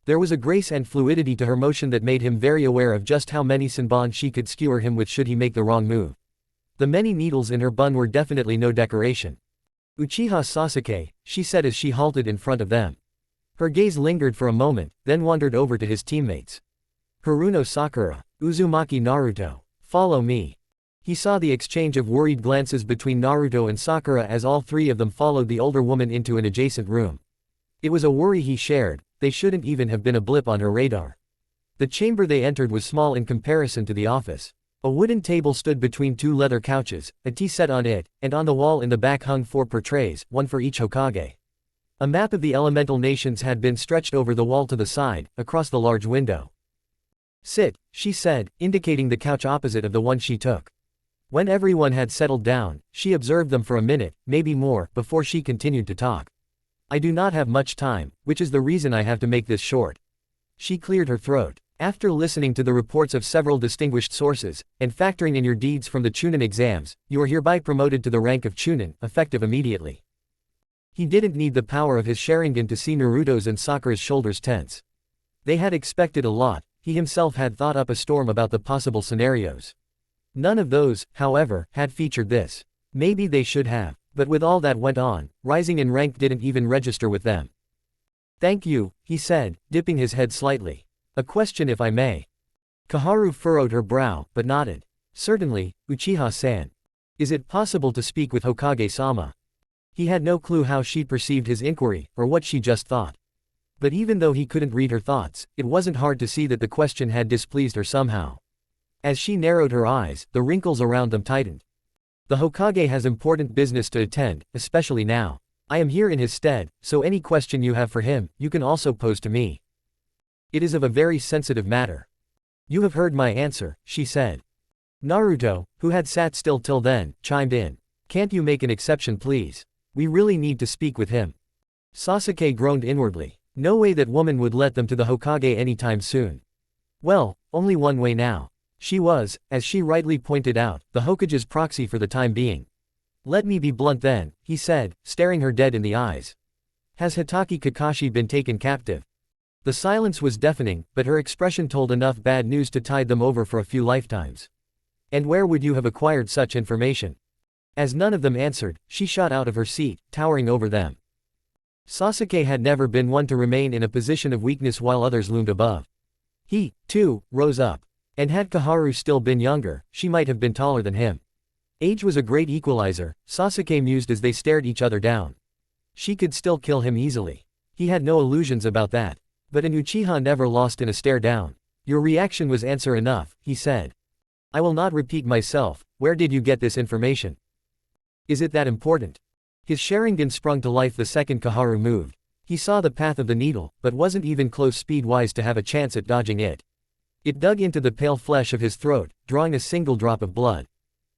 [SPEAKER 1] There was a grace and fluidity to her motion that made him very aware of just how many Senbon she could skewer him with should he make the wrong move. The many needles in her bun were definitely no decoration. Uchiha Sasuke, she said as she halted in front of them. Her gaze lingered for a moment, then wandered over to his teammates. Haruno Sakura, Uzumaki Naruto, follow me. He saw the exchange of worried glances between Naruto and Sakura as all three of them followed the older woman into an adjacent room. It was a worry he shared, they shouldn't even have been a blip on her radar. The chamber they entered was small in comparison to the office. A wooden table stood between two leather couches, a tea set on it, and on the wall in the back hung 4 portraits, one for each Hokage. A map of the elemental nations had been stretched over the wall to the side, across the large window. Sit, she said, indicating the couch opposite of the one she took. When everyone had settled down, she observed them for a minute, maybe more, before she continued to talk. I do not have much time, which is the reason I have to make this short. She cleared her throat. After listening to the reports of several distinguished sources, and factoring in your deeds from the Chunin exams, you are hereby promoted to the rank of Chunin, effective immediately. He didn't need the power of his Sharingan to see Naruto's and Sakura's shoulders tense. They had expected a lot, he himself had thought up a storm about the possible scenarios. None of those, however, had featured this. Maybe they should have, but with all that went on, rising in rank didn't even register with them. Thank you, he said, dipping his head slightly. A question if I may. Kaharu furrowed her brow, but nodded. Certainly, Uchiha-san. Is it possible to speak with Hokage-sama? He had no clue how she perceived his inquiry, or what she just thought. But even though he couldn't read her thoughts, it wasn't hard to see that the question had displeased her somehow. As she narrowed her eyes, the wrinkles around them tightened. The Hokage has important business to attend, especially now. I am here in his stead, so any question you have for him, you can also pose to me. It is of a very sensitive matter. You have heard my answer, she said. Naruto, who had sat still till then, chimed in. Can't you make an exception please? We really need to speak with him. Sasuke groaned inwardly. No way that woman would let them to the Hokage anytime soon. Well, only one way now. She was, as she rightly pointed out, the Hokage's proxy for the time being. Let me be blunt then, he said, staring her dead in the eyes. Has Hitaki Kakashi been taken captive? The silence was deafening, but her expression told enough bad news to tide them over for a few lifetimes. And where would you have acquired such information? As none of them answered, she shot out of her seat, towering over them. Sasuke had never been one to remain in a position of weakness while others loomed above. He, too, rose up. And had Koharu still been younger, she might have been taller than him. Age was a great equalizer, Sasuke mused as they stared each other down. She could still kill him easily. He had no illusions about that. But an Uchiha never lost in a stare down. Your reaction was answer enough, he said. I will not repeat myself, where did you get this information? Is it that important? His Sharingan sprung to life the second Koharu moved. He saw the path of the needle, but wasn't even close speed-wise to have a chance at dodging it. It dug into the pale flesh of his throat, drawing a single drop of blood.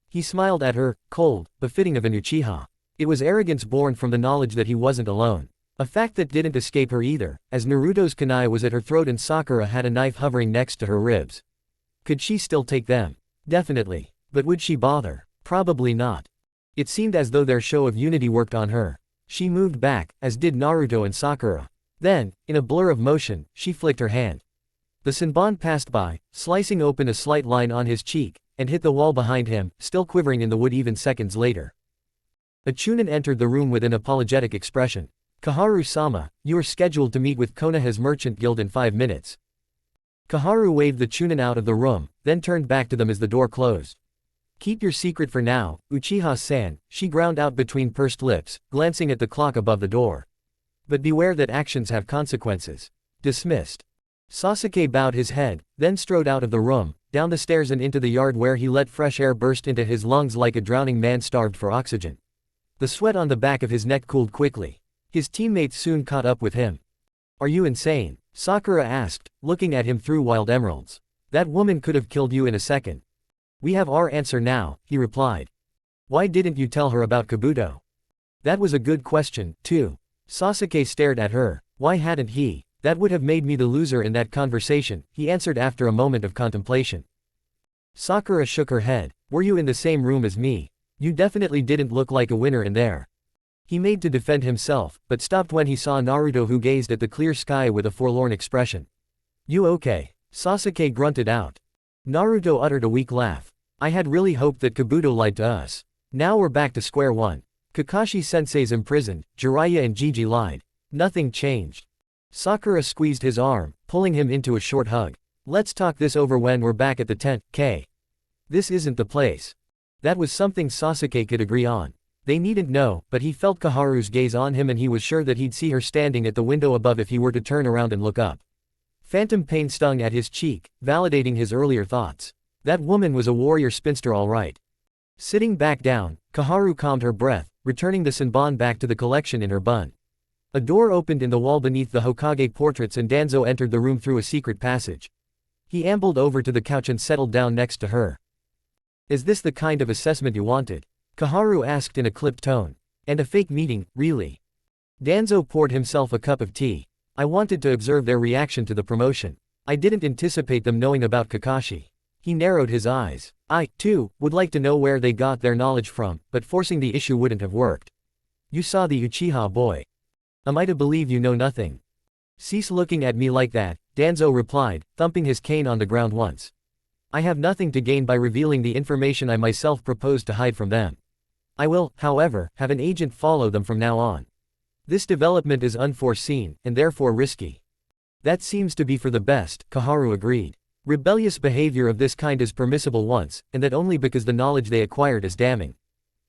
[SPEAKER 1] He smiled at her, cold, befitting of an Uchiha. It was arrogance born from the knowledge that he wasn't alone. A fact that didn't escape her either, as Naruto's kunai was at her throat and Sakura had a knife hovering next to her ribs. Could she still take them? Definitely. But would she bother? Probably not. It seemed as though their show of unity worked on her. She moved back, as did Naruto and Sakura. Then, in a blur of motion, she flicked her hand. The Senbon passed by, slicing open a slight line on his cheek, and hit the wall behind him, still quivering in the wood even seconds later. A Chunin entered the room with an apologetic expression. Koharu-sama, you are scheduled to meet with Konoha's merchant guild in 5 minutes. Koharu waved the Chunin out of the room, then turned back to them as the door closed. Keep your secret for now, Uchiha-san, she ground out between pursed lips, glancing at the clock above the door. But beware that actions have consequences. Dismissed. Sasuke bowed his head, then strode out of the room, down the stairs and into the yard where he let fresh air burst into his lungs like a drowning man starved for oxygen. The sweat on the back of his neck cooled quickly. His teammates soon caught up with him. Are you insane? Sakura asked, looking at him through wild emeralds. That woman could have killed you in a second. We have our answer now, he replied. Why didn't you tell her about Kabuto? That was a good question, too. Sasuke stared at her. Why hadn't he? That would have made me the loser in that conversation, he answered after a moment of contemplation. Sakura shook her head. Were you in the same room as me? You definitely didn't look like a winner in there. He made to defend himself, but stopped when he saw Naruto, who gazed at the clear sky with a forlorn expression. You okay? Sasuke grunted out. Naruto uttered a weak laugh. I had really hoped that Kabuto lied to us. Now we're back to square one. Kakashi-sensei's imprisoned, Jiraiya and Gigi lied. Nothing changed. Sakura squeezed his arm, pulling him into a short hug. Let's talk this over when we're back at the tent, K. This isn't the place. That was something Sasuke could agree on. They needn't know, but he felt Koharu's gaze on him and he was sure that he'd see her standing at the window above if he were to turn around and look up. Phantom pain stung at his cheek, validating his earlier thoughts. That woman was a warrior spinster all right. Sitting back down, Koharu calmed her breath, returning the Senbon back to the collection in her bun. A door opened in the wall beneath the Hokage portraits and Danzo entered the room through a secret passage. He ambled over to the couch and settled down next to her. Is this the kind of assessment you wanted? Koharu asked in a clipped tone. And a fake meeting, really? Danzo poured himself a cup of tea. I wanted to observe their reaction to the promotion. I didn't anticipate them knowing about Kakashi. He narrowed his eyes. I, too, would like to know where they got their knowledge from, but forcing the issue wouldn't have worked. You saw the Uchiha boy. Am I to believe you know nothing? Cease looking at me like that, Danzo replied, thumping his cane on the ground once. I have nothing to gain by revealing the information I myself propose to hide from them. I will, however, have an agent follow them from now on. This development is unforeseen, and therefore risky. That seems to be for the best, Koharu agreed. Rebellious behavior of this kind is permissible once, and that only because the knowledge they acquired is damning.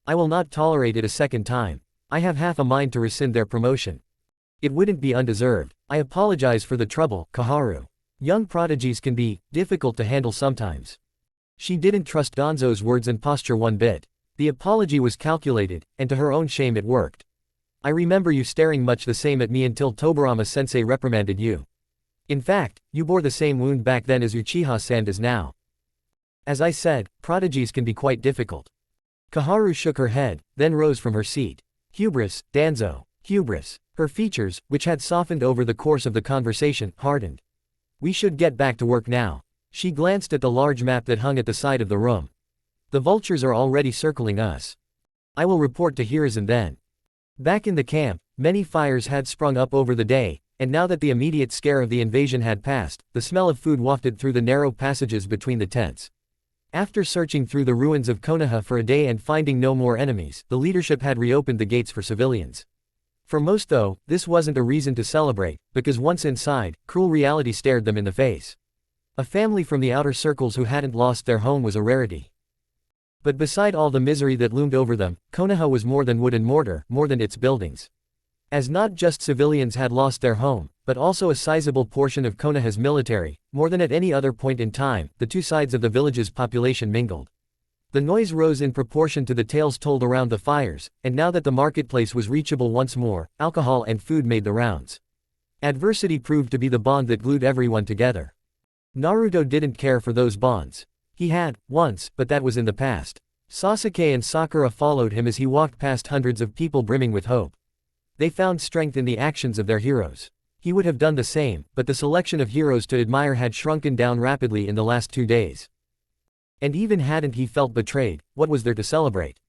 [SPEAKER 1] I will not tolerate it a second time. I have half a mind to rescind their promotion. It wouldn't be undeserved. I apologize for the trouble, Kaharu. Young prodigies can be difficult to handle sometimes. She didn't trust Danzo's words and posture one bit. The apology was calculated, and to her own shame it worked. I remember you staring much the same at me until Tobarama-sensei reprimanded you. In fact, you bore the same wound back then as Uchiha-san does now. As I said, prodigies can be quite difficult. Kaharu shook her head, then rose from her seat. Hubris, Danzo. Hubris. Her features, which had softened over the course of the conversation, hardened. We should get back to work now. She glanced at the large map that hung at the side of the room. The vultures are already circling us. I will report to Hiruzen then. Back in the camp, many fires had sprung up over the day, and now that the immediate scare of the invasion had passed, the smell of food wafted through the narrow passages between the tents. After searching through the ruins of Konoha for a day and finding no more enemies, the leadership had reopened the gates for civilians. For most though, this wasn't a reason to celebrate, because once inside, cruel reality stared them in the face. A family from the outer circles who hadn't lost their home was a rarity. But beside all the misery that loomed over them, Konoha was more than wood and mortar, more than its buildings. As not just civilians had lost their home, but also a sizable portion of Konoha's military, more than at any other point in time, the two sides of the village's population mingled. The noise rose in proportion to the tales told around the fires, and now that the marketplace was reachable once more, alcohol and food made the rounds. Adversity proved to be the bond that glued everyone together. Naruto didn't care for those bonds. He had, once, but that was in the past. Sasuke and Sakura followed him as he walked past hundreds of people brimming with hope. They found strength in the actions of their heroes. He would have done the same, but the selection of heroes to admire had shrunken down rapidly in the last 2 days. And even hadn't he felt betrayed, what was there to celebrate?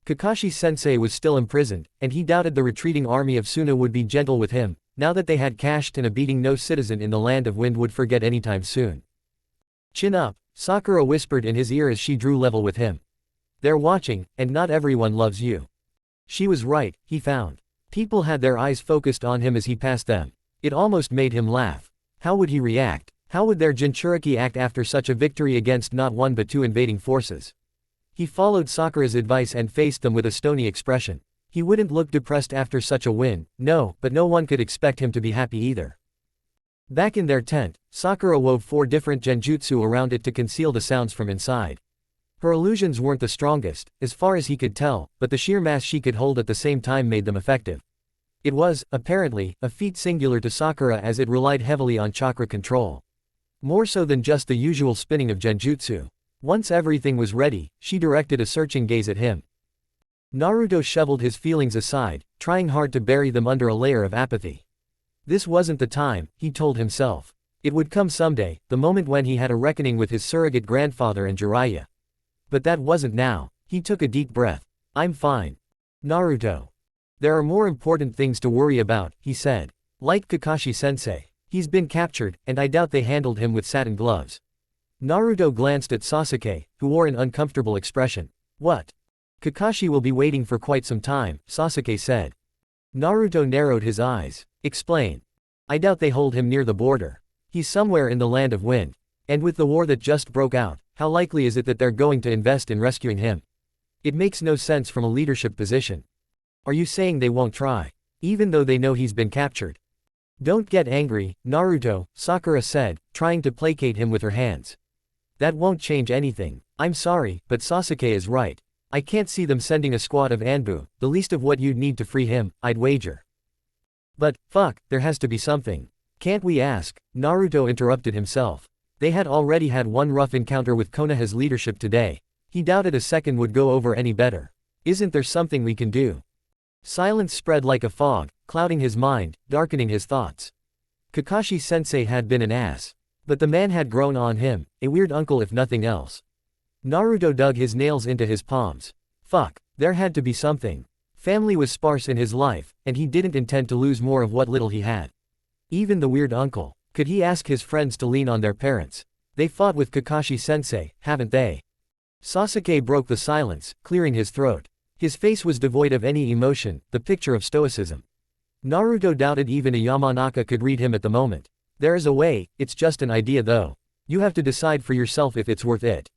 [SPEAKER 1] Kakashi-sensei was still imprisoned, and he doubted the retreating army of Suna would be gentle with him, now that they had cashed in a beating no citizen in the Land of Wind would forget anytime soon. Chin up, Sakura whispered in his ear as she drew level with him. They're watching, and not everyone loves you. She was right, he found. People had their eyes focused on him as he passed them. It almost made him laugh. How would he react? How would their Jinchuriki act after such a victory against not one but two invading forces? He followed Sakura's advice and faced them with a stony expression. He wouldn't look depressed after such a win, no, but no one could expect him to be happy either. Back in their tent, Sakura wove 4 different genjutsu around it to conceal the sounds from inside. Her illusions weren't the strongest, as far as he could tell, but the sheer mass she could hold at the same time made them effective. It was, apparently, a feat singular to Sakura as it relied heavily on chakra control. More so than just the usual spinning of genjutsu. Once everything was ready, she directed a searching gaze at him. Naruto shoveled his feelings aside, trying hard to bury them under a layer of apathy. This wasn't the time, he told himself. It would come someday, the moment when he had a reckoning with his surrogate grandfather and Jiraiya. But that wasn't now. He took a deep breath. I'm fine. Naruto. There are more important things to worry about, he said. Like Kakashi-sensei. He's been captured, and I doubt they handled him with satin gloves. Naruto glanced at Sasuke, who wore an uncomfortable expression. What? Kakashi will be waiting for quite some time, Sasuke said. Naruto narrowed his eyes. Explain. I doubt they hold him near the border. He's somewhere in the Land of Wind. And with the war that just broke out, how likely is it that they're going to invest in rescuing him? It makes no sense from a leadership position. Are you saying they won't try? Even though they know he's been captured? Don't get angry, Naruto, Sakura said, trying to placate him with her hands. That won't change anything. I'm sorry, but Sasuke is right. I can't see them sending a squad of Anbu, the least of what you'd need to free him, I'd wager. But, fuck, there has to be something. Can't we ask? Naruto interrupted himself. They had already had one rough encounter with Konoha's leadership today. He doubted a second would go over any better. Isn't there something we can do? Silence spread like a fog, clouding his mind, darkening his thoughts. Kakashi-sensei had been an ass. But the man had grown on him, a weird uncle if nothing else. Naruto dug his nails into his palms. Fuck, there had to be something. Family was sparse in his life, and he didn't intend to lose more of what little he had. Even the weird uncle. Could he ask his friends to lean on their parents? They fought with Kakashi-sensei, haven't they? Sasuke broke the silence, clearing his throat. His face was devoid of any emotion, the picture of stoicism. Naruto doubted even a Yamanaka could read him at the moment. There is a way, it's just an idea though. You have to decide for yourself if it's worth it.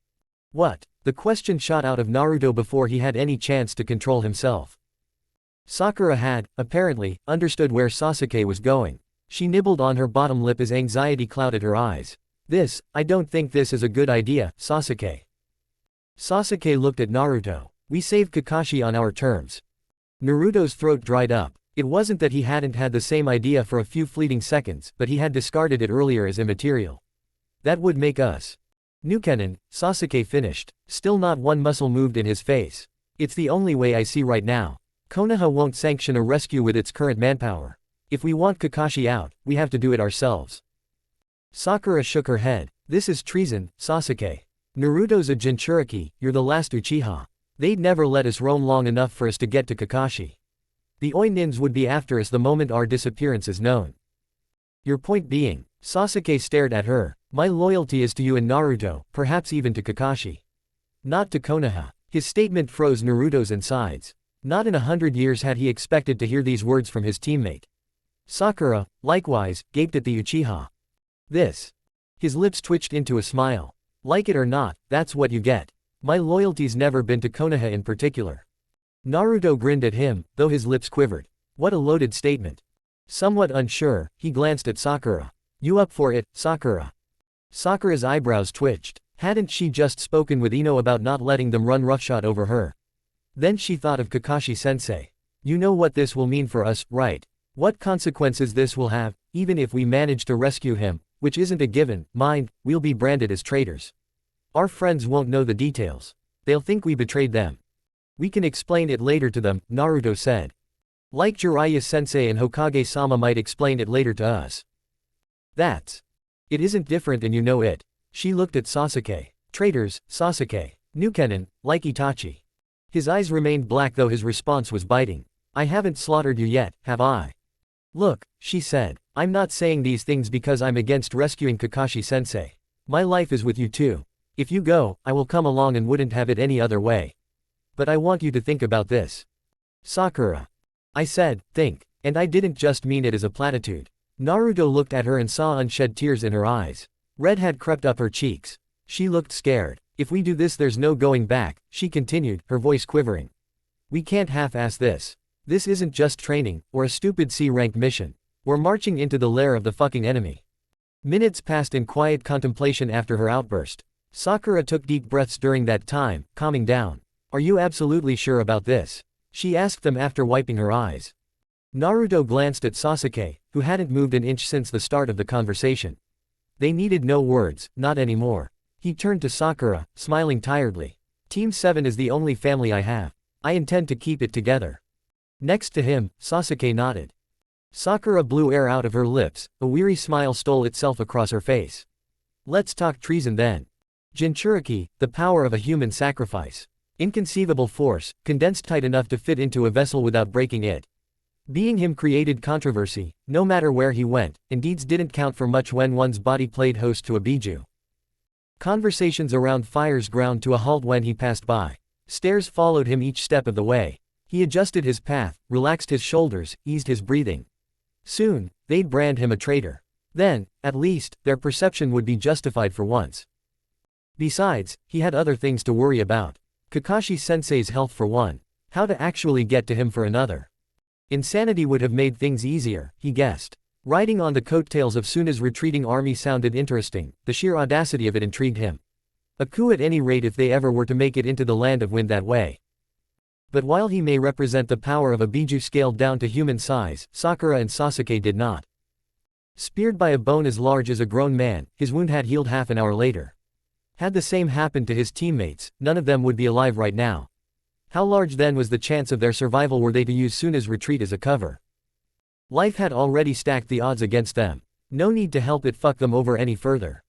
[SPEAKER 1] What? The question shot out of Naruto before he had any chance to control himself. Sakura had, apparently, understood where Sasuke was going. She nibbled on her bottom lip as anxiety clouded her eyes. I don't think this is a good idea, Sasuke. Sasuke looked at Naruto. We saved Kakashi on our terms. Naruto's throat dried up. It wasn't that he hadn't had the same idea for a few fleeting seconds, but he had discarded it earlier as immaterial. That would make us. Nukenin, Sasuke finished. Still not one muscle moved in his face. It's the only way I see right now. Konoha won't sanction a rescue with its current manpower. If we want Kakashi out, we have to do it ourselves. Sakura shook her head. This is treason, Sasuke. Naruto's a Jinchuriki, you're the last Uchiha. They'd never let us roam long enough for us to get to Kakashi. The Oinins would be after us the moment our disappearance is known. Your point being, Sasuke stared at her. My loyalty is to you and Naruto, perhaps even to Kakashi. Not to Konoha. His statement froze Naruto's insides. Not in 100 years had he expected to hear these words from his teammate. Sakura, likewise, gaped at the Uchiha. This. His lips twitched into a smile. Like it or not, that's what you get. My loyalty's never been to Konoha in particular. Naruto grinned at him, though his lips quivered. What a loaded statement. Somewhat unsure, he glanced at Sakura. You up for it, Sakura? Sakura's eyebrows twitched. Hadn't she just spoken with Ino about not letting them run roughshod over her? Then she thought of Kakashi-sensei. You know what this will mean for us, right? What consequences this will have, even if we manage to rescue him, which isn't a given, mind, we'll be branded as traitors. Our friends won't know the details. They'll think we betrayed them. We can explain it later to them, Naruto said. Like Jiraiya-sensei and Hokage-sama might explain it later to us. That's. It isn't different and you know it. She looked at Sasuke. Traitors, Sasuke. Nukenin, like Itachi. His eyes remained black though his response was biting. I haven't slaughtered you yet, have I? Look, she said. I'm not saying these things because I'm against rescuing Kakashi-sensei. My life is with you too. If you go, I will come along and wouldn't have it any other way. But I want you to think about this. Sakura. I said, think. And I didn't just mean it as a platitude. Naruto looked at her and saw unshed tears in her eyes. Red had crept up her cheeks. She looked scared. If we do this there's no going back, she continued, her voice quivering. We can't half-ass this. This isn't just training, or a stupid C-rank mission. We're marching into the lair of the fucking enemy. Minutes passed in quiet contemplation after her outburst. Sakura took deep breaths during that time, calming down. Are you absolutely sure about this? She asked them after wiping her eyes. Naruto glanced at Sasuke, who hadn't moved an inch since the start of the conversation. They needed no words, not anymore. He turned to Sakura, smiling tiredly. Team 7 is the only family I have. I intend to keep it together. Next to him, Sasuke nodded. Sakura blew air out of her lips, a weary smile stole itself across her face. Let's talk treason then. Jinchuriki, the power of a human sacrifice. Inconceivable force, condensed tight enough to fit into a vessel without breaking it. Being him created controversy, no matter where he went, and deeds didn't count for much when one's body played host to a biju. Conversations around fires ground to a halt when he passed by. Stares followed him each step of the way. He adjusted his path, relaxed his shoulders, eased his breathing. Soon, they'd brand him a traitor. Then, at least, their perception would be justified for once. Besides, he had other things to worry about. Kakashi-sensei's health for one. How to actually get to him for another. Insanity would have made things easier, he guessed. Riding on the coattails of Tsuna's retreating army sounded interesting, the sheer audacity of it intrigued him. A coup at any rate if they ever were to make it into the land of wind that way. But while he may represent the power of a biju scaled down to human size, Sakura and Sasuke did not. Speared by a bone as large as a grown man, his wound had healed half an hour later. Had the same happened to his teammates, none of them would be alive right now. How large then was the chance of their survival were they to use Tsuna's retreat as a cover? Life had already stacked the odds against them. No need to help it fuck them over any further.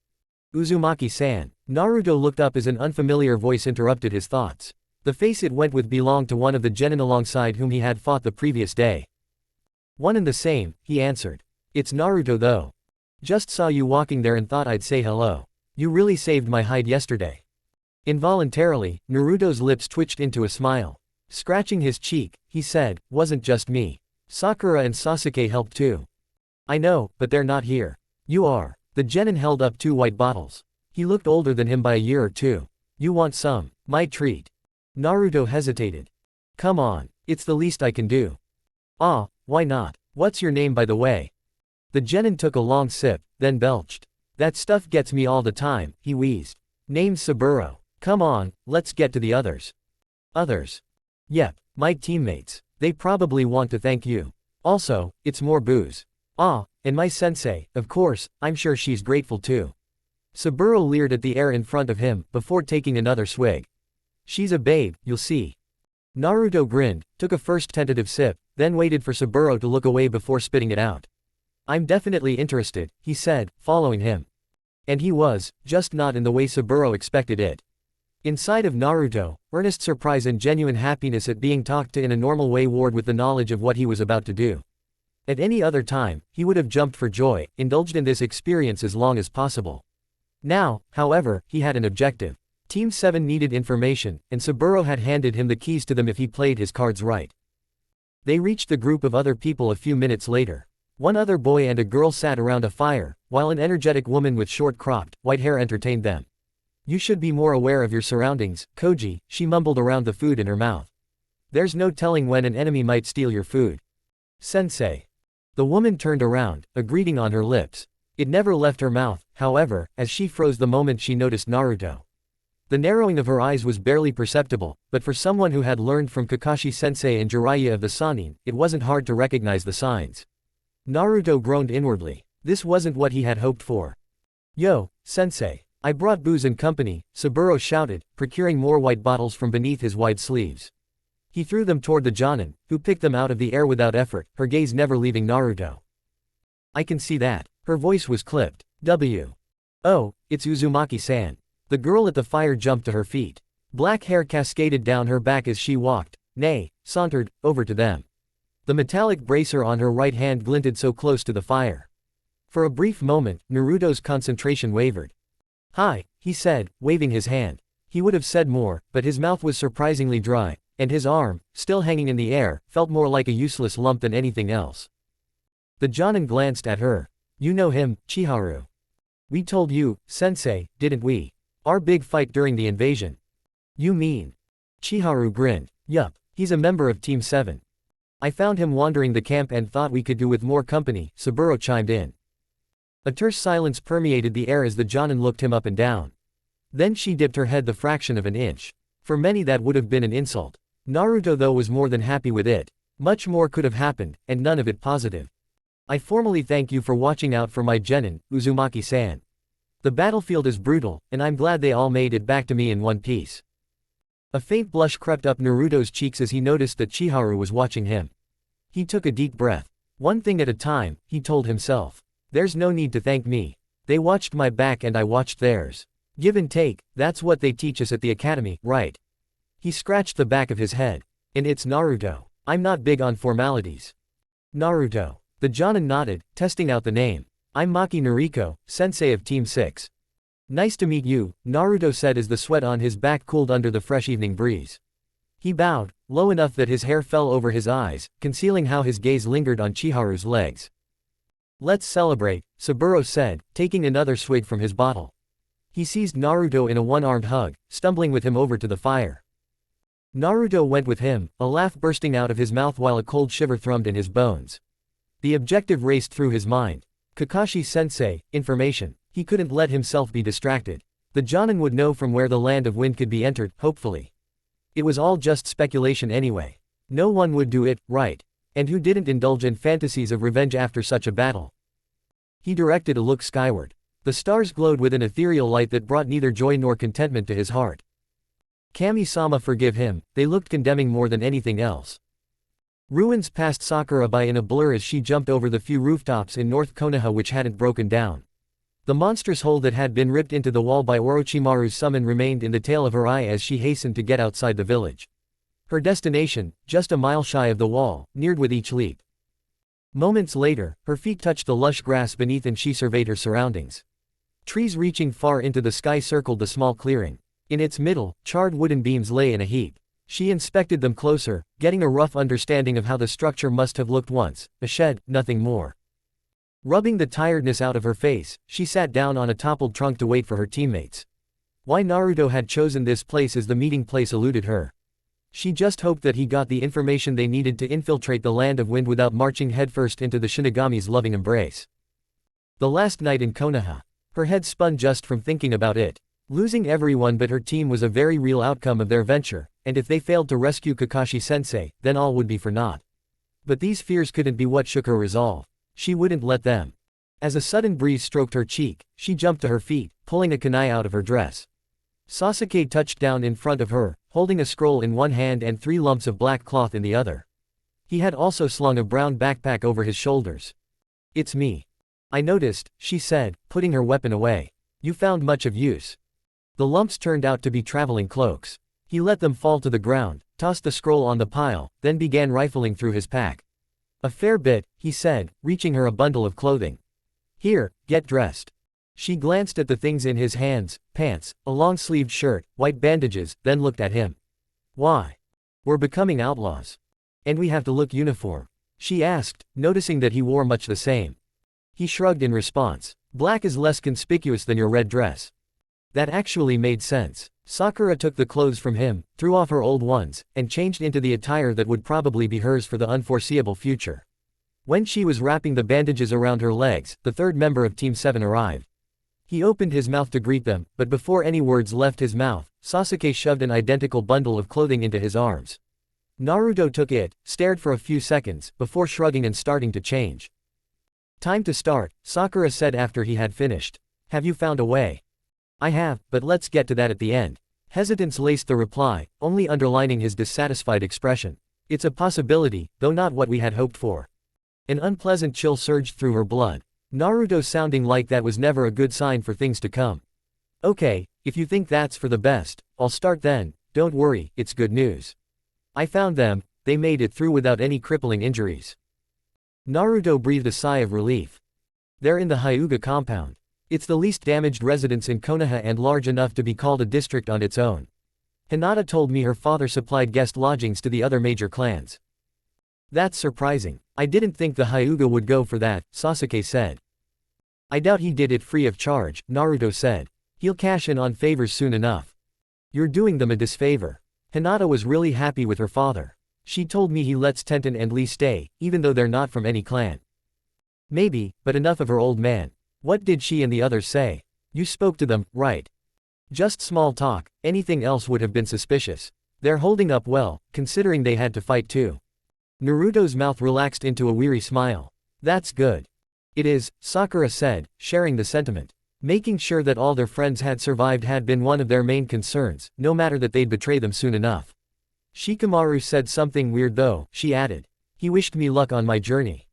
[SPEAKER 1] Uzumaki-san. Naruto looked up as an unfamiliar voice interrupted his thoughts. The face it went with belonged to one of the genin alongside whom he had fought the previous day. One and the same, he answered. It's Naruto though. Just saw you walking there and thought I'd say hello. You really saved my hide yesterday. Involuntarily, Naruto's lips twitched into a smile. Scratching his cheek, he said, wasn't just me. Sakura and Sasuke helped too. I know, but they're not here. You are. The genin held up 2 white bottles. He looked older than him by a year or two. You want some? My treat. Naruto hesitated. Come on, it's the least I can do. Ah, why not? What's your name by the way? The genin took a long sip, then belched. That stuff gets me all the time, he wheezed. Name's Saburo. Come on, let's get to the others. Others? Yep, my teammates. They probably want to thank you. Also, it's more booze. Ah, and my sensei, of course, I'm sure she's grateful too. Saburo leered at the air in front of him, before taking another swig. She's a babe, you'll see. Naruto grinned, took a first tentative sip, then waited for Saburo to look away before spitting it out. I'm definitely interested, he said, following him. And he was, just not in the way Saburo expected it. Inside of Naruto, earnest surprise and genuine happiness at being talked to in a normal way warred with the knowledge of what he was about to do. At any other time, he would have jumped for joy, indulged in this experience as long as possible. Now, however, he had an objective. Team 7 needed information, and Saburo had handed him the keys to them if he played his cards right. They reached the group of other people a few minutes later. One other boy and a girl sat around a fire, while an energetic woman with short-cropped, white hair entertained them. You should be more aware of your surroundings, Koji, she mumbled around the food in her mouth. There's no telling when an enemy might steal your food. Sensei. The woman turned around, a greeting on her lips. It never left her mouth, however, as she froze the moment she noticed Naruto. The narrowing of her eyes was barely perceptible, but for someone who had learned from Kakashi-sensei and Jiraiya of the Sannin, it wasn't hard to recognize the signs. Naruto groaned inwardly. This wasn't what he had hoped for. Yo, sensei. I brought booze and company, Saburo shouted, procuring more white bottles from beneath his wide sleeves. He threw them toward the Jonin, who picked them out of the air without effort, her gaze never leaving Naruto. I can see that. Her voice was clipped. Oh, it's Uzumaki-san. The girl at the fire jumped to her feet. Black hair cascaded down her back as she walked, sauntered, over to them. The metallic bracer on her right hand glinted so close to the fire. For a brief moment, Naruto's concentration wavered. Hi, he said, waving his hand. He would have said more, but his mouth was surprisingly dry, and his arm, still hanging in the air, felt more like a useless lump than anything else. The Jonin glanced at her. You know him, Chiharu. We told you, sensei, didn't we? Our big fight during the invasion. You mean? Chiharu grinned. Yup, he's a member of Team 7. I found him wandering the camp and thought we could do with more company, Saburo chimed in. A terse silence permeated the air as the Jonin looked him up and down. Then she dipped her head the fraction of an inch. For many that would have been an insult. Naruto though was more than happy with it. Much more could have happened, and none of it positive. I formally thank you for watching out for my genin, Uzumaki-san. The battlefield is brutal, and I'm glad they all made it back to me in one piece. A faint blush crept up Naruto's cheeks as he noticed that Chiharu was watching him. He took a deep breath. One thing at a time, he told himself. There's no need to thank me. They watched my back and I watched theirs. Give and take, that's what they teach us at the academy, right? He scratched the back of his head. And it's Naruto. I'm not big on formalities. Naruto. The Jonin nodded, testing out the name. I'm Maki Noriko, sensei of Team 6. Nice to meet you, Naruto said as the sweat on his back cooled under the fresh evening breeze. He bowed, low enough that his hair fell over his eyes, concealing how his gaze lingered on Chiharu's legs. Let's celebrate, Saburo said, taking another swig from his bottle. He seized Naruto in a one-armed hug, stumbling with him over to the fire. Naruto went with him, a laugh bursting out of his mouth while a cold shiver thrummed in his bones. The objective raced through his mind. Kakashi-sensei, information. He couldn't let himself be distracted. The Jonin would know from where the land of wind could be entered, hopefully. It was all just speculation anyway. No one would do it, right? And who didn't indulge in fantasies of revenge after such a battle? He directed a look skyward. The stars glowed with an ethereal light that brought neither joy nor contentment to his heart. Kami-sama forgive him, they looked condemning more than anything else. Ruins passed Sakura by in a blur as she jumped over the few rooftops in North Konoha which hadn't broken down. The monstrous hole that had been ripped into the wall by Orochimaru's summon remained in the tail of her eye as she hastened to get outside the village. Her destination, just a mile shy of the wall, neared with each leap. Moments later, her feet touched the lush grass beneath and she surveyed her surroundings. Trees reaching far into the sky circled the small clearing. In its middle, charred wooden beams lay in a heap. She inspected them closer, getting a rough understanding of how the structure must have looked once, a shed, nothing more. Rubbing the tiredness out of her face, she sat down on a toppled trunk to wait for her teammates. Why Naruto had chosen this place as the meeting place eluded her. She just hoped that he got the information they needed to infiltrate the Land of Wind without marching headfirst into the Shinigami's loving embrace. The last night in Konoha. Her head spun just from thinking about it. Losing everyone but her team was a very real outcome of their venture, and if they failed to rescue Kakashi-sensei, then all would be for naught. But these fears couldn't be what shook her resolve. She wouldn't let them. As a sudden breeze stroked her cheek, she jumped to her feet, pulling a kunai out of her dress. Sasuke touched down in front of her, holding a scroll in one hand and 3 lumps of black cloth in the other. He had also slung a brown backpack over his shoulders. "It's me. I noticed," she said, putting her weapon away. "You found much of use." The lumps turned out to be traveling cloaks. He let them fall to the ground, tossed the scroll on the pile, then began rifling through his pack. "A fair bit," he said, reaching her a bundle of clothing. "Here, get dressed." She glanced at the things in his hands, pants, a long-sleeved shirt, white bandages, then looked at him. "Why? We're becoming outlaws. And we have to look uniform?" she asked, noticing that he wore much the same. He shrugged in response. "Black is less conspicuous than your red dress." That actually made sense. Sakura took the clothes from him, threw off her old ones, and changed into the attire that would probably be hers for the unforeseeable future. When she was wrapping the bandages around her legs, the third member of Team 7 arrived. He opened his mouth to greet them, but before any words left his mouth, Sasuke shoved an identical bundle of clothing into his arms. Naruto took it, stared for a few seconds, before shrugging and starting to change. "Time to start," Sakura said after he had finished. "Have you found a way?" "I have, but let's get to that at the end." Hesitance laced the reply, only underlining his dissatisfied expression. "It's a possibility, though not what we had hoped for." An unpleasant chill surged through her blood. Naruto sounding like that was never a good sign for things to come. "Okay, if you think that's for the best, I'll start then. Don't worry, it's good news. I found them, they made it through without any crippling injuries." Naruto breathed a sigh of relief. "They're in the Hyuga compound. It's the least damaged residence in Konoha and large enough to be called a district on its own. Hinata told me her father supplied guest lodgings to the other major clans." "That's surprising. I didn't think the Hyuga would go for that," Sasuke said. "I doubt he did it free of charge," Naruto said. "He'll cash in on favors soon enough." "You're doing them a disfavor." Hinata was really happy with her father. "She told me he lets Tenten and Lee stay, even though they're not from any clan." "Maybe, but enough of her old man. What did she and the others say? You spoke to them, right?" "Just small talk, anything else would have been suspicious. They're holding up well, considering they had to fight too." Naruto's mouth relaxed into a weary smile. "That's good." "It is," Sakura said, sharing the sentiment. Making sure that all their friends had survived had been one of their main concerns, no matter that they'd betray them soon enough. "Shikamaru said something weird though," she added. "He wished me luck on my journey."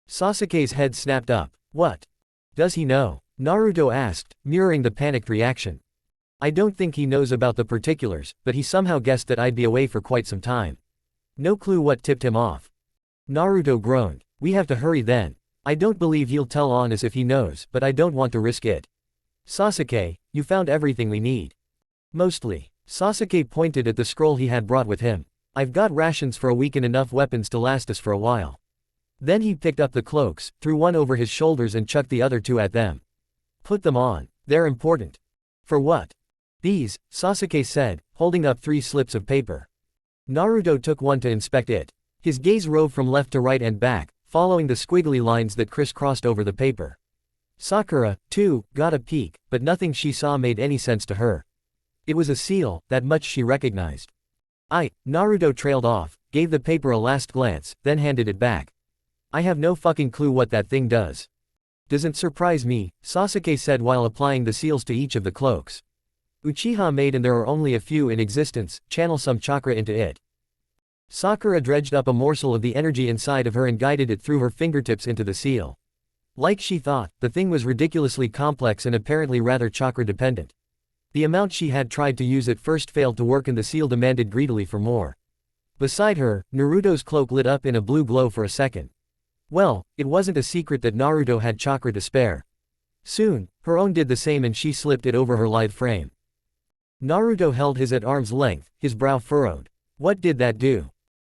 [SPEAKER 1] Sasuke's head snapped up. "What? Does he know?" Naruto asked, mirroring the panicked reaction. "I don't think he knows about the particulars, but he somehow guessed that I'd be away for quite some time. No clue what tipped him off." Naruto groaned. "We have to hurry then. I don't believe he'll tell on us if he knows, but I don't want to risk it." "Sasuke, you found everything we need." "Mostly." Sasuke pointed at the scroll he had brought with him. "I've got rations for a week and enough weapons to last us for a while." Then he picked up the cloaks, threw one over his shoulders and chucked the other 2 at them. "Put them on. They're important." "For what?" "These," Sasuke said, holding up 3 slips of paper. Naruto took one to inspect it. His gaze roved from left to right and back, following the squiggly lines that crisscrossed over the paper. Sakura, too, got a peek, but nothing she saw made any sense to her. It was a seal, that much she recognized. Naruto trailed off, gave the paper a last glance, then handed it back. "I have no fucking clue what that thing does." "Doesn't surprise me," Sasuke said while applying the seals to each of the cloaks. "Uchiha made and there are only a few in existence, channel some chakra into it." Sakura dredged up a morsel of the energy inside of her and guided it through her fingertips into the seal. Like she thought, the thing was ridiculously complex and apparently rather chakra-dependent. The amount she had tried to use at first failed to work and the seal demanded greedily for more. Beside her, Naruto's cloak lit up in a blue glow for a second. Well, it wasn't a secret that Naruto had chakra to spare. Soon, her own did the same and she slipped it over her lithe frame. Naruto held his at arm's length, his brow furrowed. What did that do?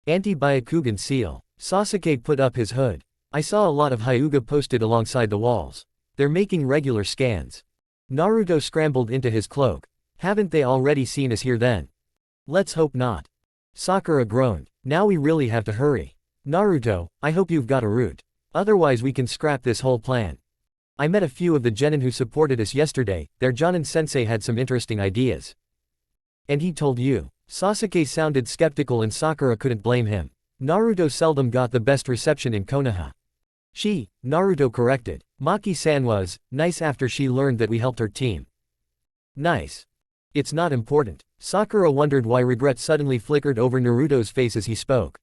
[SPEAKER 1] Anti-Byakugan seal. Sasuke put up his hood. I saw a lot of Hyuga posted alongside the walls. They're making regular scans. Naruto scrambled into his cloak. Haven't they already seen us here then? Let's hope not. Sakura groaned. Now we really have to hurry. Naruto, I hope you've got a route. Otherwise we can scrap this whole plan. I met a few of the genin who supported us yesterday, their Jonin-sensei had some interesting ideas. And he told you. Sasuke sounded skeptical and Sakura couldn't blame him. Naruto seldom got the best reception in Konoha. Naruto corrected. Maki-san was nice after she learned that we helped her team. Nice. It's not important. Sakura wondered why regret suddenly flickered over Naruto's face as he spoke.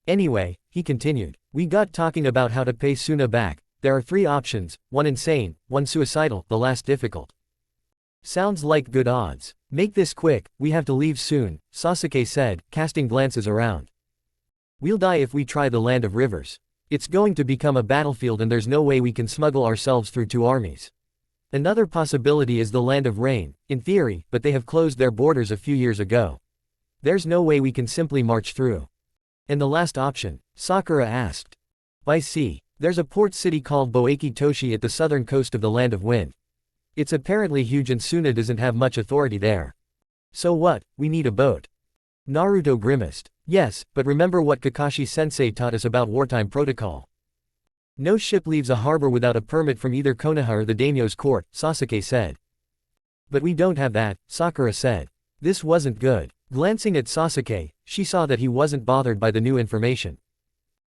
[SPEAKER 1] Anyway, he continued. We got talking about how to pay Suna back. There are 3 options, one insane, one suicidal, the last difficult. Sounds like good odds. Make this quick, we have to leave soon, Sasuke said, casting glances around. We'll die if we try the land of rivers. It's going to become a battlefield and there's no way we can smuggle ourselves through 2 armies. Another possibility is the land of rain, in theory, but they have closed their borders a few years ago. There's no way we can simply march through. And the last option? Sakura asked. By sea. There's a port city called Boeki Toshi at the southern coast of the Land of Wind. It's apparently huge and Suna doesn't have much authority there. So what, we need a boat. Naruto grimaced. Yes, but remember what Kakashi-sensei taught us about wartime protocol. No ship leaves a harbor without a permit from either Konoha or the daimyo's court, Sasuke said. But we don't have that, Sakura said. This wasn't good. Glancing at Sasuke, she saw that he wasn't bothered by the new information.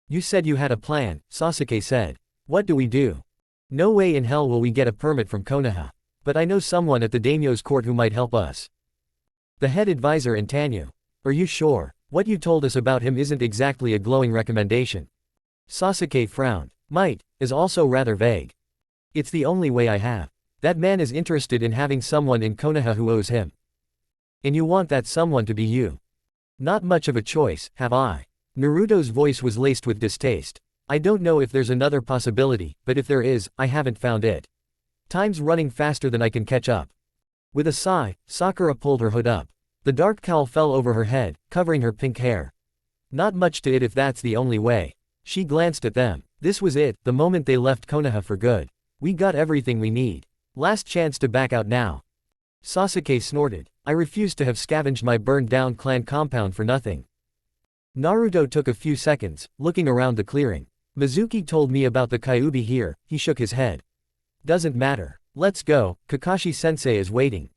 [SPEAKER 1] You said you had a plan, Sasuke said. What do we do? No way in hell will we get a permit from Konoha. But I know someone at the daimyo's court who might help us. The head advisor in Tanyu. Are you sure? What you told us about him isn't exactly a glowing recommendation. Sasuke frowned. Might is also rather vague. It's the only way I have. That man is interested in having someone in Konoha who owes him. And you want that someone to be you. Not much of a choice, have I? Naruto's voice was laced with distaste. I don't know if there's another possibility, but if there is, I haven't found it. Time's running faster than I can catch up. With a sigh, Sakura pulled her hood up. The dark cowl fell over her head, covering her pink hair. Not much to it if that's the only way. She glanced at them. This was it, the moment they left Konoha for good. We got everything we need. Last chance to back out now. Sasuke snorted. I refuse to have scavenged my burned-down clan compound for nothing. Naruto took a few seconds, looking around the clearing. Mizuki told me about the Kyuubi here, he shook his head. Doesn't matter. Let's go, Kakashi-sensei is waiting.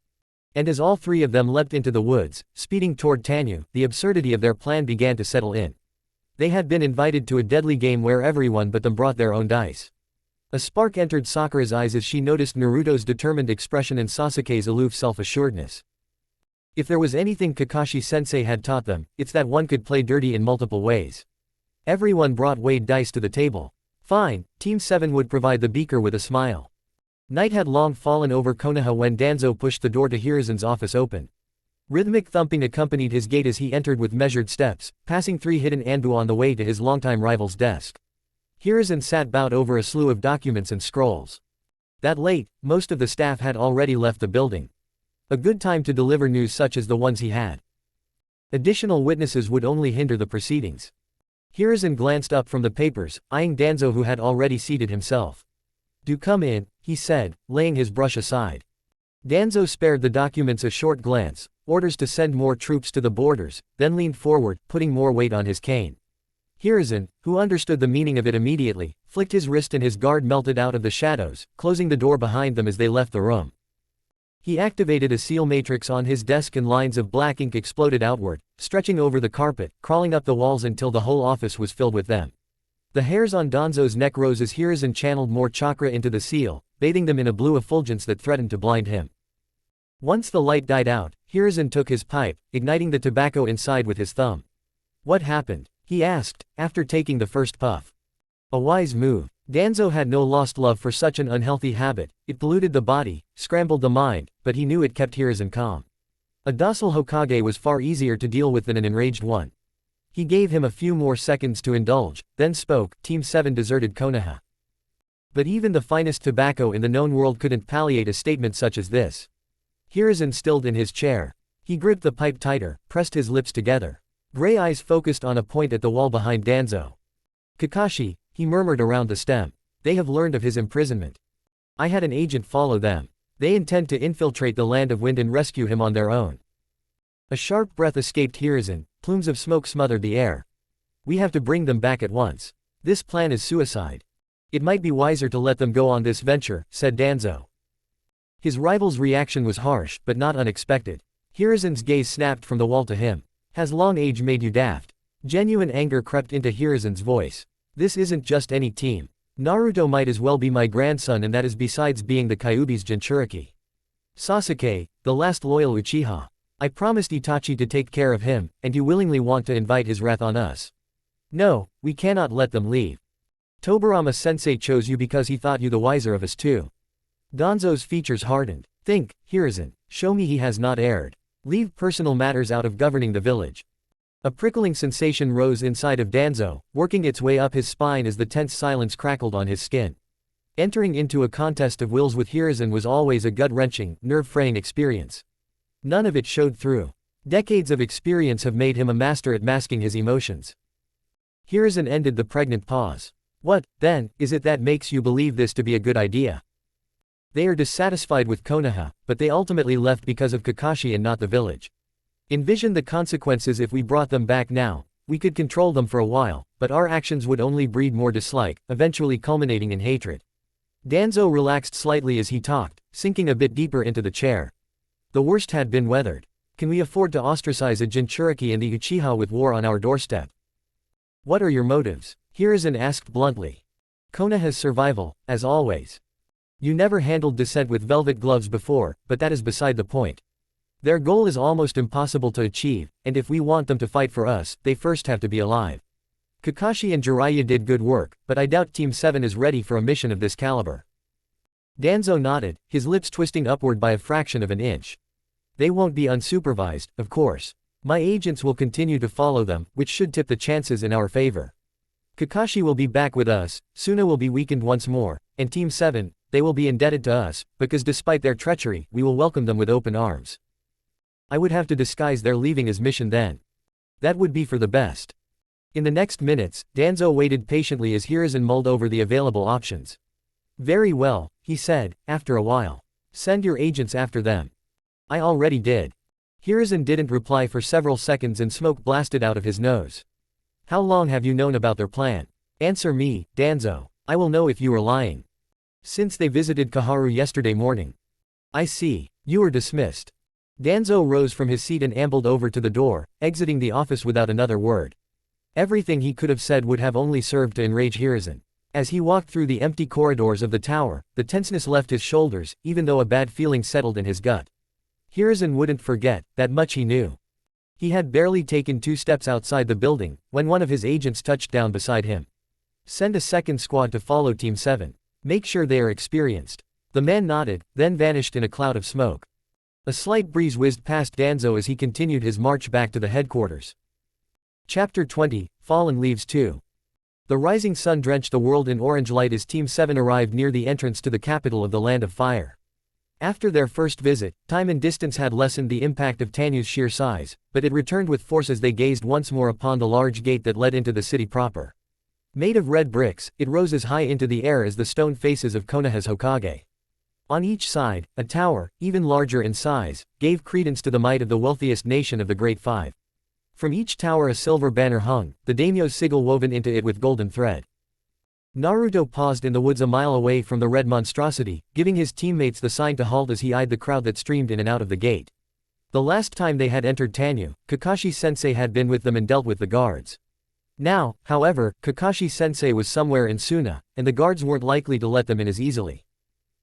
[SPEAKER 1] And as all 3 of them leapt into the woods, speeding toward Tanyu, the absurdity of their plan began to settle in. They had been invited to a deadly game where everyone but them brought their own dice. A spark entered Sakura's eyes as she noticed Naruto's determined expression and Sasuke's aloof self-assuredness. If there was anything Kakashi-sensei had taught them, it's that one could play dirty in multiple ways. Everyone brought weighed dice to the table. Fine, Team 7 would provide the beaker with a smile. Night had long fallen over Konoha when Danzo pushed the door to Hiruzen's office open. Rhythmic thumping accompanied his gait as he entered with measured steps, passing 3 hidden anbu on the way to his longtime rival's desk. Hiruzen sat bowed over a slew of documents and scrolls. That late, most of the staff had already left the building. A good time to deliver news such as the ones he had. Additional witnesses would only hinder the proceedings. Hiruzen glanced up from the papers, eyeing Danzo who had already seated himself. Do come in, he said, laying his brush aside. Danzo spared the documents a short glance, orders to send more troops to the borders, then leaned forward, putting more weight on his cane. Hiruzen, who understood the meaning of it immediately, flicked his wrist and his guard melted out of the shadows, closing the door behind them as they left the room. He activated a seal matrix on his desk and lines of black ink exploded outward, stretching over the carpet, crawling up the walls until the whole office was filled with them. The hairs on Danzo's neck rose as Hiruzen channeled more chakra into the seal, bathing them in a blue effulgence that threatened to blind him. Once the light died out, Hiruzen took his pipe, igniting the tobacco inside with his thumb. What happened? He asked, after taking the first puff. A wise move. Danzo had no lost love for such an unhealthy habit, it polluted the body, scrambled the mind, but he knew it kept Hiruzen calm. A docile Hokage was far easier to deal with than an enraged one. He gave him a few more seconds to indulge, then spoke. Team 7 deserted Konoha. But even the finest tobacco in the known world couldn't palliate a statement such as this. Hiruzen stilled in his chair. He gripped the pipe tighter, pressed his lips together. Gray eyes focused on a point at the wall behind Danzo. Kakashi, He murmured around the stem. They have learned of his imprisonment. I had an agent follow them. They intend to infiltrate the land of wind and rescue him on their own. A sharp breath escaped Hiruzen, plumes of smoke smothered the air. We have to bring them back at once. This plan is suicide. It might be wiser to let them go on this venture, said Danzo. His rival's reaction was harsh, but not unexpected. Hiruzen's gaze snapped from the wall to him. Has long age made you daft? Genuine anger crept into Hiruzen's voice. This isn't just any team. Naruto might as well be my grandson, and that is besides being the Kyuubi's Jinchuriki. Sasuke, the last loyal Uchiha. I promised Itachi to take care of him, and you willingly want to invite his wrath on us. No, we cannot let them leave. Tobirama-sensei chose you because he thought you the wiser of us two. Danzo's features hardened. Think, Hiruzen, show me he has not erred. Leave personal matters out of governing the village. A prickling sensation rose inside of Danzo, working its way up his spine as the tense silence crackled on his skin. Entering into a contest of wills with Hiruzen was always a gut-wrenching, nerve-fraying experience. None of it showed through. Decades of experience have made him a master at masking his emotions. Hiruzen ended the pregnant pause. What, then, is it that makes you believe this to be a good idea? They are dissatisfied with Konoha, but they ultimately left because of Kakashi and not the village. Envision the consequences if we brought them back now. We could control them for a while, but our actions would only breed more dislike, eventually culminating in hatred. Danzo relaxed slightly as he talked, sinking a bit deeper into the chair. The worst had been weathered. Can we afford to ostracize a Jinchuriki and the Uchiha with war on our doorstep? What are your motives? Hiruzen asked bluntly. Konoha's survival, as always. You never handled dissent with velvet gloves before, but that is beside the point. Their goal is almost impossible to achieve, and if we want them to fight for us, they first have to be alive. Kakashi and Jiraiya did good work, but I doubt Team 7 is ready for a mission of this caliber. Danzo nodded, his lips twisting upward by a fraction of an inch. They won't be unsupervised, of course. My agents will continue to follow them, which should tip the chances in our favor. Kakashi will be back with us, Suna will be weakened once more, and Team 7, they will be indebted to us, because despite their treachery, we will welcome them with open arms. I would have to disguise their leaving as mission then. That would be for the best. In the next minutes, Danzo waited patiently as Hiruzen mulled over the available options. Very well, he said, after a while. Send your agents after them. I already did. Hiruzen didn't reply for several seconds and smoke blasted out of his nose. How long have you known about their plan? Answer me, Danzo. I will know if you are lying. Since they visited Kaharu yesterday morning. I see. You are dismissed. Danzo rose from his seat and ambled over to the door, exiting the office without another word. Everything he could have said would have only served to enrage Hiruzen. As he walked through the empty corridors of the tower, the tenseness left his shoulders, even though a bad feeling settled in his gut. Hiruzen wouldn't forget, that much he knew. He had barely taken 2 steps outside the building, when one of his agents touched down beside him. Send a second squad to follow Team 7. Make sure they are experienced. The man nodded, then vanished in a cloud of smoke. A slight breeze whizzed past Danzo as he continued his march back to the headquarters. Chapter 20, Fallen Leaves 2. The rising sun drenched the world in orange light as Team 7 arrived near the entrance to the capital of the Land of Fire. After their first visit, time and distance had lessened the impact of Tanyu's sheer size, but it returned with force as they gazed once more upon the large gate that led into the city proper. Made of red bricks, it rose as high into the air as the stone faces of Konoha's Hokage. On each side, a tower, even larger in size, gave credence to the might of the wealthiest nation of the Great Five. From each tower a silver banner hung, the daimyo's sigil woven into it with golden thread. Naruto paused in the woods a mile away from the red monstrosity, giving his teammates the sign to halt as he eyed the crowd that streamed in and out of the gate. The last time they had entered Tanyu, Kakashi-sensei had been with them and dealt with the guards. Now, however, Kakashi-sensei was somewhere in Suna, and the guards weren't likely to let them in as easily.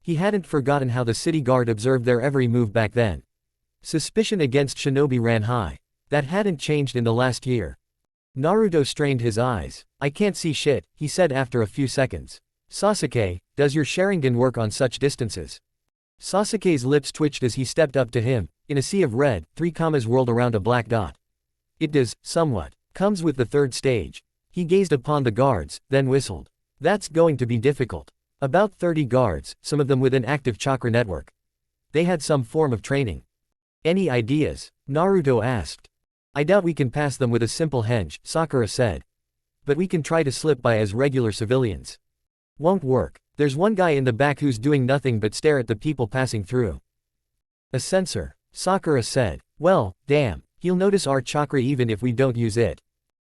[SPEAKER 1] He hadn't forgotten how the city guard observed their every move back then. Suspicion against shinobi ran high. That hadn't changed in the last year. Naruto strained his eyes. I can't see shit, he said after a few seconds. Sasuke, does your Sharingan work on such distances? Sasuke's lips twitched as he stepped up to him. In a sea of red, 3 commas whirled around a black dot. It does, somewhat. Comes with the 3rd stage. He gazed upon the guards, then whistled. That's going to be difficult. About 30 guards, some of them with an active chakra network. They had some form of training. Any ideas? Naruto asked. I doubt we can pass them with a simple henge, Sakura said. but we can try to slip by as regular civilians. Won't work. There's one guy in the back who's doing nothing but stare at the people passing through. A censor, Sakura said. Well, damn, he'll notice our chakra even if we don't use it.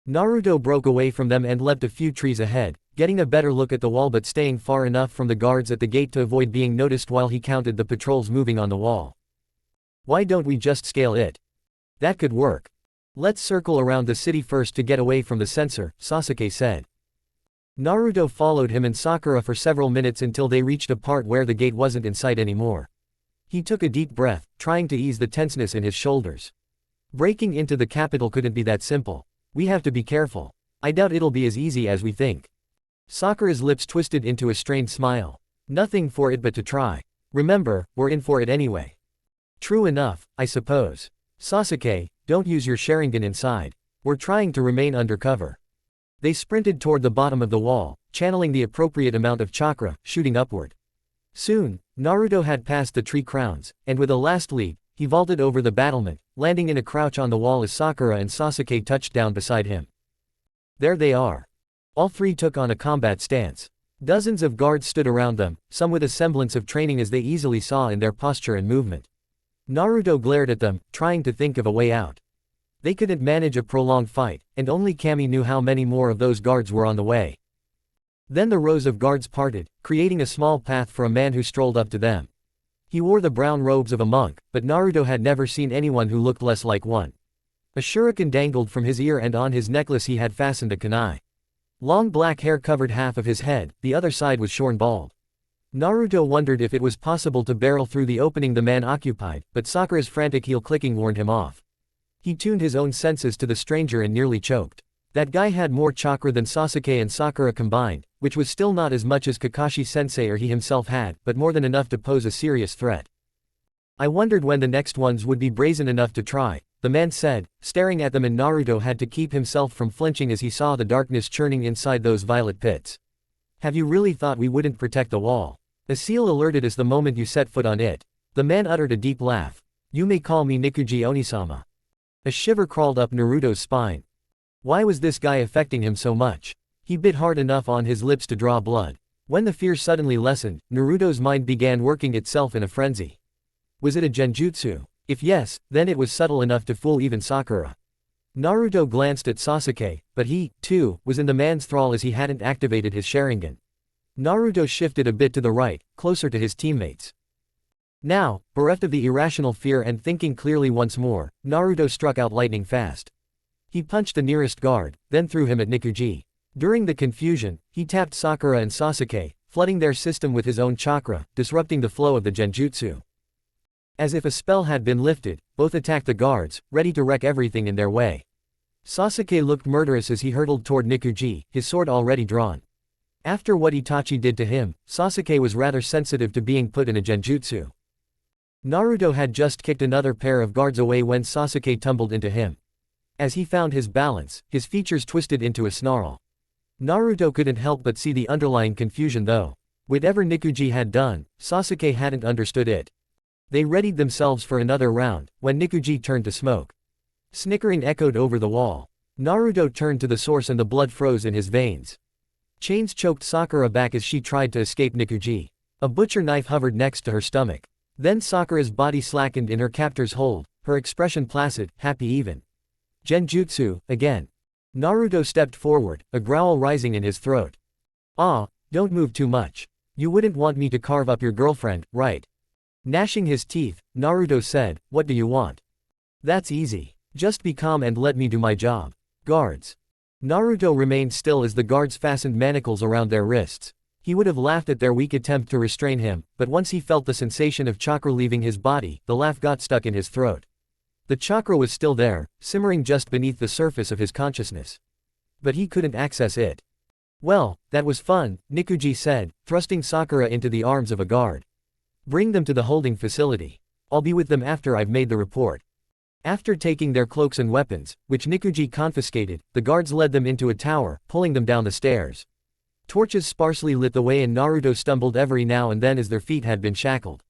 [SPEAKER 1] Naruto broke away from them and leapt a few trees ahead, getting a better look at the wall but staying far enough from the guards at the gate to avoid being noticed while he counted the patrols moving on the wall. Why don't we just scale it? That could work. Let's circle around the city first to get away from the censor, Sasuke said. Naruto followed him and Sakura for several minutes until they reached a part where the gate wasn't in sight anymore. He took a deep breath, trying to ease the tenseness in his shoulders. Breaking into the capital couldn't be that simple. We have to be careful. I doubt it'll be as easy as we think. Sakura's lips twisted into a strained smile. Nothing for it but to try. Remember, we're in for it anyway. True enough, I suppose. Sasuke, don't use your Sharingan inside. We're trying to remain undercover. They sprinted toward the bottom of the wall, channeling the appropriate amount of chakra, shooting upward. Soon, Naruto had passed the tree crowns, and with a last leap, he vaulted over the battlement, landing in a crouch on the wall as Sakura and Sasuke touched down beside him. There they are. All three took on a combat stance. Dozens of guards stood around them, some with a semblance of training as they easily saw in their posture and movement. Naruto glared at them, trying to think of a way out. They couldn't manage a prolonged fight, and only Kami knew how many more of those guards were on the way. Then the rows of guards parted, creating a small path for a man who strolled up to them. He wore the brown robes of a monk, but Naruto had never seen anyone who looked less like one. A shuriken dangled from his ear and on his necklace he had fastened a kunai. Long black hair covered half of his head, the other side was shorn bald. Naruto wondered if it was possible to barrel through the opening the man occupied, but Sakura's frantic heel clicking warned him off. He tuned his own senses to the stranger and nearly choked. That guy had more chakra than Sasuke and Sakura combined, which was still not as much as Kakashi-sensei or he himself had, but more than enough to pose a serious threat. I wondered when the next ones would be brazen enough to try, the man said, staring at them, and Naruto had to keep himself from flinching as he saw the darkness churning inside those violet pits. Have you really thought we wouldn't protect the wall? A seal alerted us the moment you set foot on it. The man uttered a deep laugh. You may call me Nikuji Onisama. A shiver crawled up Naruto's spine. Why was this guy affecting him so much? He bit hard enough on his lips to draw blood. When the fear suddenly lessened, Naruto's mind began working itself in a frenzy. Was it a genjutsu? If yes, then it was subtle enough to fool even Sakura. Naruto glanced at Sasuke, but he, too, was in the man's thrall as he hadn't activated his Sharingan. Naruto shifted a bit to the right, closer to his teammates. Now, bereft of the irrational fear and thinking clearly once more, Naruto struck out lightning fast. He punched the nearest guard, then threw him at Nikuji. During the confusion, he tapped Sakura and Sasuke, flooding their system with his own chakra, disrupting the flow of the genjutsu. As if a spell had been lifted, both attacked the guards, ready to wreck everything in their way. Sasuke looked murderous as he hurtled toward Nikuji, his sword already drawn. After what Itachi did to him, Sasuke was rather sensitive to being put in a genjutsu. Naruto had just kicked another pair of guards away when Sasuke tumbled into him. As he found his balance, his features twisted into a snarl. Naruto couldn't help but see the underlying confusion though. Whatever Nikuji had done, Sasuke hadn't understood it. They readied themselves for another round, when Nikuji turned to smoke. Snickering echoed over the wall. Naruto turned to the source and the blood froze in his veins. Chains choked Sakura back as she tried to escape Nikuji. A butcher knife hovered next to her stomach. Then Sakura's body slackened in her captor's hold, her expression placid, happy even. Genjutsu, again. Naruto stepped forward, a growl rising in his throat. Ah, don't move too much. You wouldn't want me to carve up your girlfriend, right? Gnashing his teeth, Naruto said, what do you want? That's easy. Just be calm and let me do my job. Guards. Naruto remained still as the guards fastened manacles around their wrists. He would have laughed at their weak attempt to restrain him, but once he felt the sensation of chakra leaving his body, the laugh got stuck in his throat. The chakra was still there, simmering just beneath the surface of his consciousness. But he couldn't access it. Well, that was fun, Nikuji said, thrusting Sakura into the arms of a guard. Bring them to the holding facility. I'll be with them after I've made the report. After taking their cloaks and weapons, which Nikuji confiscated, the guards led them into a tower, pulling them down the stairs. Torches sparsely lit the way and Naruto stumbled every now and then as their feet had been shackled.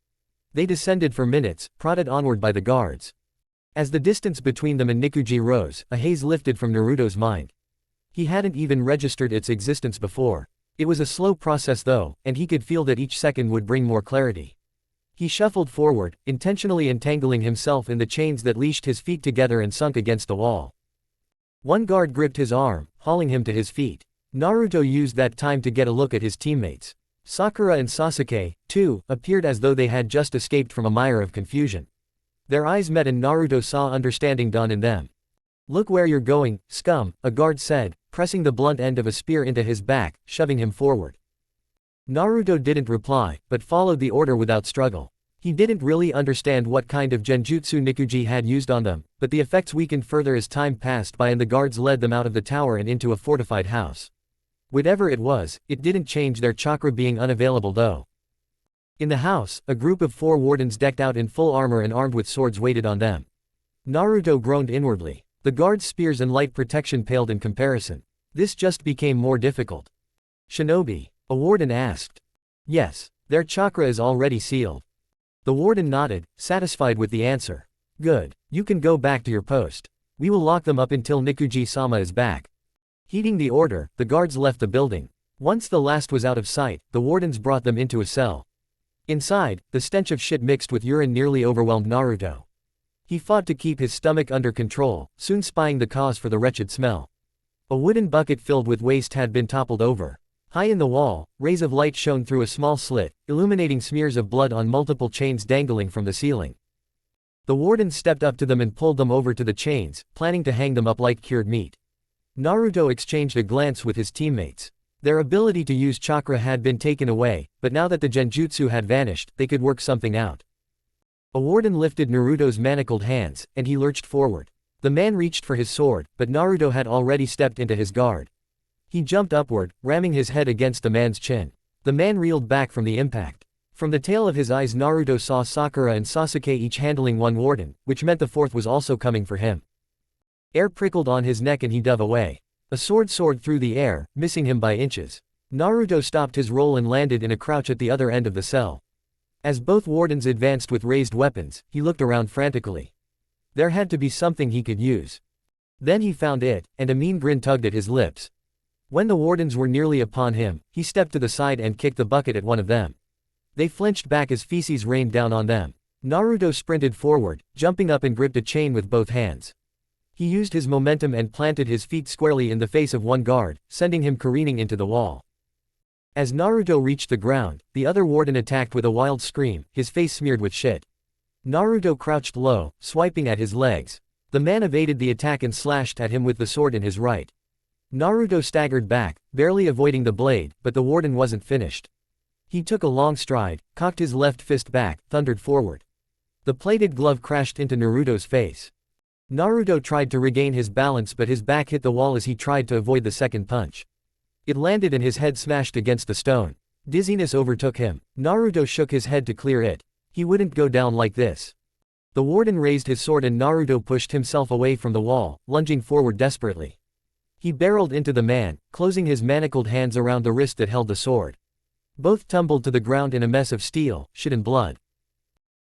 [SPEAKER 1] They descended for minutes, prodded onward by the guards. As the distance between them and Nikuji rose, a haze lifted from Naruto's mind. He hadn't even registered its existence before. It was a slow process though, and he could feel that each second would bring more clarity. He shuffled forward, intentionally entangling himself in the chains that leashed his feet together and sunk against the wall. One guard gripped his arm, hauling him to his feet. Naruto used that time to get a look at his teammates. Sakura and Sasuke, too, appeared as though they had just escaped from a mire of confusion. Their eyes met and Naruto saw understanding dawn in them. "Look where you're going, scum," a guard said, pressing the blunt end of a spear into his back, shoving him forward. Naruto didn't reply, but followed the order without struggle. He didn't really understand what kind of genjutsu Nikuji had used on them, but the effects weakened further as time passed by and the guards led them out of the tower and into a fortified house. Whatever it was, it didn't change their chakra being unavailable though. In the house, a group of 4 wardens decked out in full armor and armed with swords waited on them. Naruto groaned inwardly. The guards' spears and light protection paled in comparison. This just became more difficult. "Shinobi?" a warden asked. "Yes. Their chakra is already sealed." The warden nodded, satisfied with the answer. "Good. You can go back to your post. We will lock them up until Nikuji-sama is back." Heeding the order, the guards left the building. Once the last was out of sight, the wardens brought them into a cell. Inside, the stench of shit mixed with urine nearly overwhelmed Naruto. He fought to keep his stomach under control, soon spying the cause for the wretched smell. A wooden bucket filled with waste had been toppled over. High in the wall, rays of light shone through a small slit, illuminating smears of blood on multiple chains dangling from the ceiling. The warden stepped up to them and pulled them over to the chains, planning to hang them up like cured meat. Naruto exchanged a glance with his teammates. Their ability to use chakra had been taken away, but now that the genjutsu had vanished, they could work something out. A warden lifted Naruto's manacled hands, and he lurched forward. The man reached for his sword, but Naruto had already stepped into his guard. He jumped upward, ramming his head against the man's chin. The man reeled back from the impact. From the tail of his eyes Naruto saw Sakura and Sasuke each handling one warden, which meant the fourth was also coming for him. Air prickled on his neck and he dove away. A sword soared through the air, missing him by inches. Naruto stopped his roll and landed in a crouch at the other end of the cell. As both wardens advanced with raised weapons, he looked around frantically. There had to be something he could use. Then he found it, and a mean grin tugged at his lips. When the wardens were nearly upon him, he stepped to the side and kicked the bucket at one of them. They flinched back as feces rained down on them. Naruto sprinted forward, jumping up and gripped a chain with both hands. He used his momentum and planted his feet squarely in the face of one guard, sending him careening into the wall. As Naruto reached the ground, the other warden attacked with a wild scream, his face smeared with shit. Naruto crouched low, swiping at his legs. The man evaded the attack and slashed at him with the sword in his right. Naruto staggered back, barely avoiding the blade, but the warden wasn't finished. He took a long stride, cocked his left fist back, thundered forward. The plated glove crashed into Naruto's face. Naruto tried to regain his balance but his back hit the wall as he tried to avoid the second punch. It landed and his head smashed against the stone. Dizziness overtook him. Naruto shook his head to clear it. He wouldn't go down like this. The warden raised his sword and Naruto pushed himself away from the wall, lunging forward desperately. He barreled into the man, closing his manacled hands around the wrist that held the sword. Both tumbled to the ground in a mess of steel, shit and blood.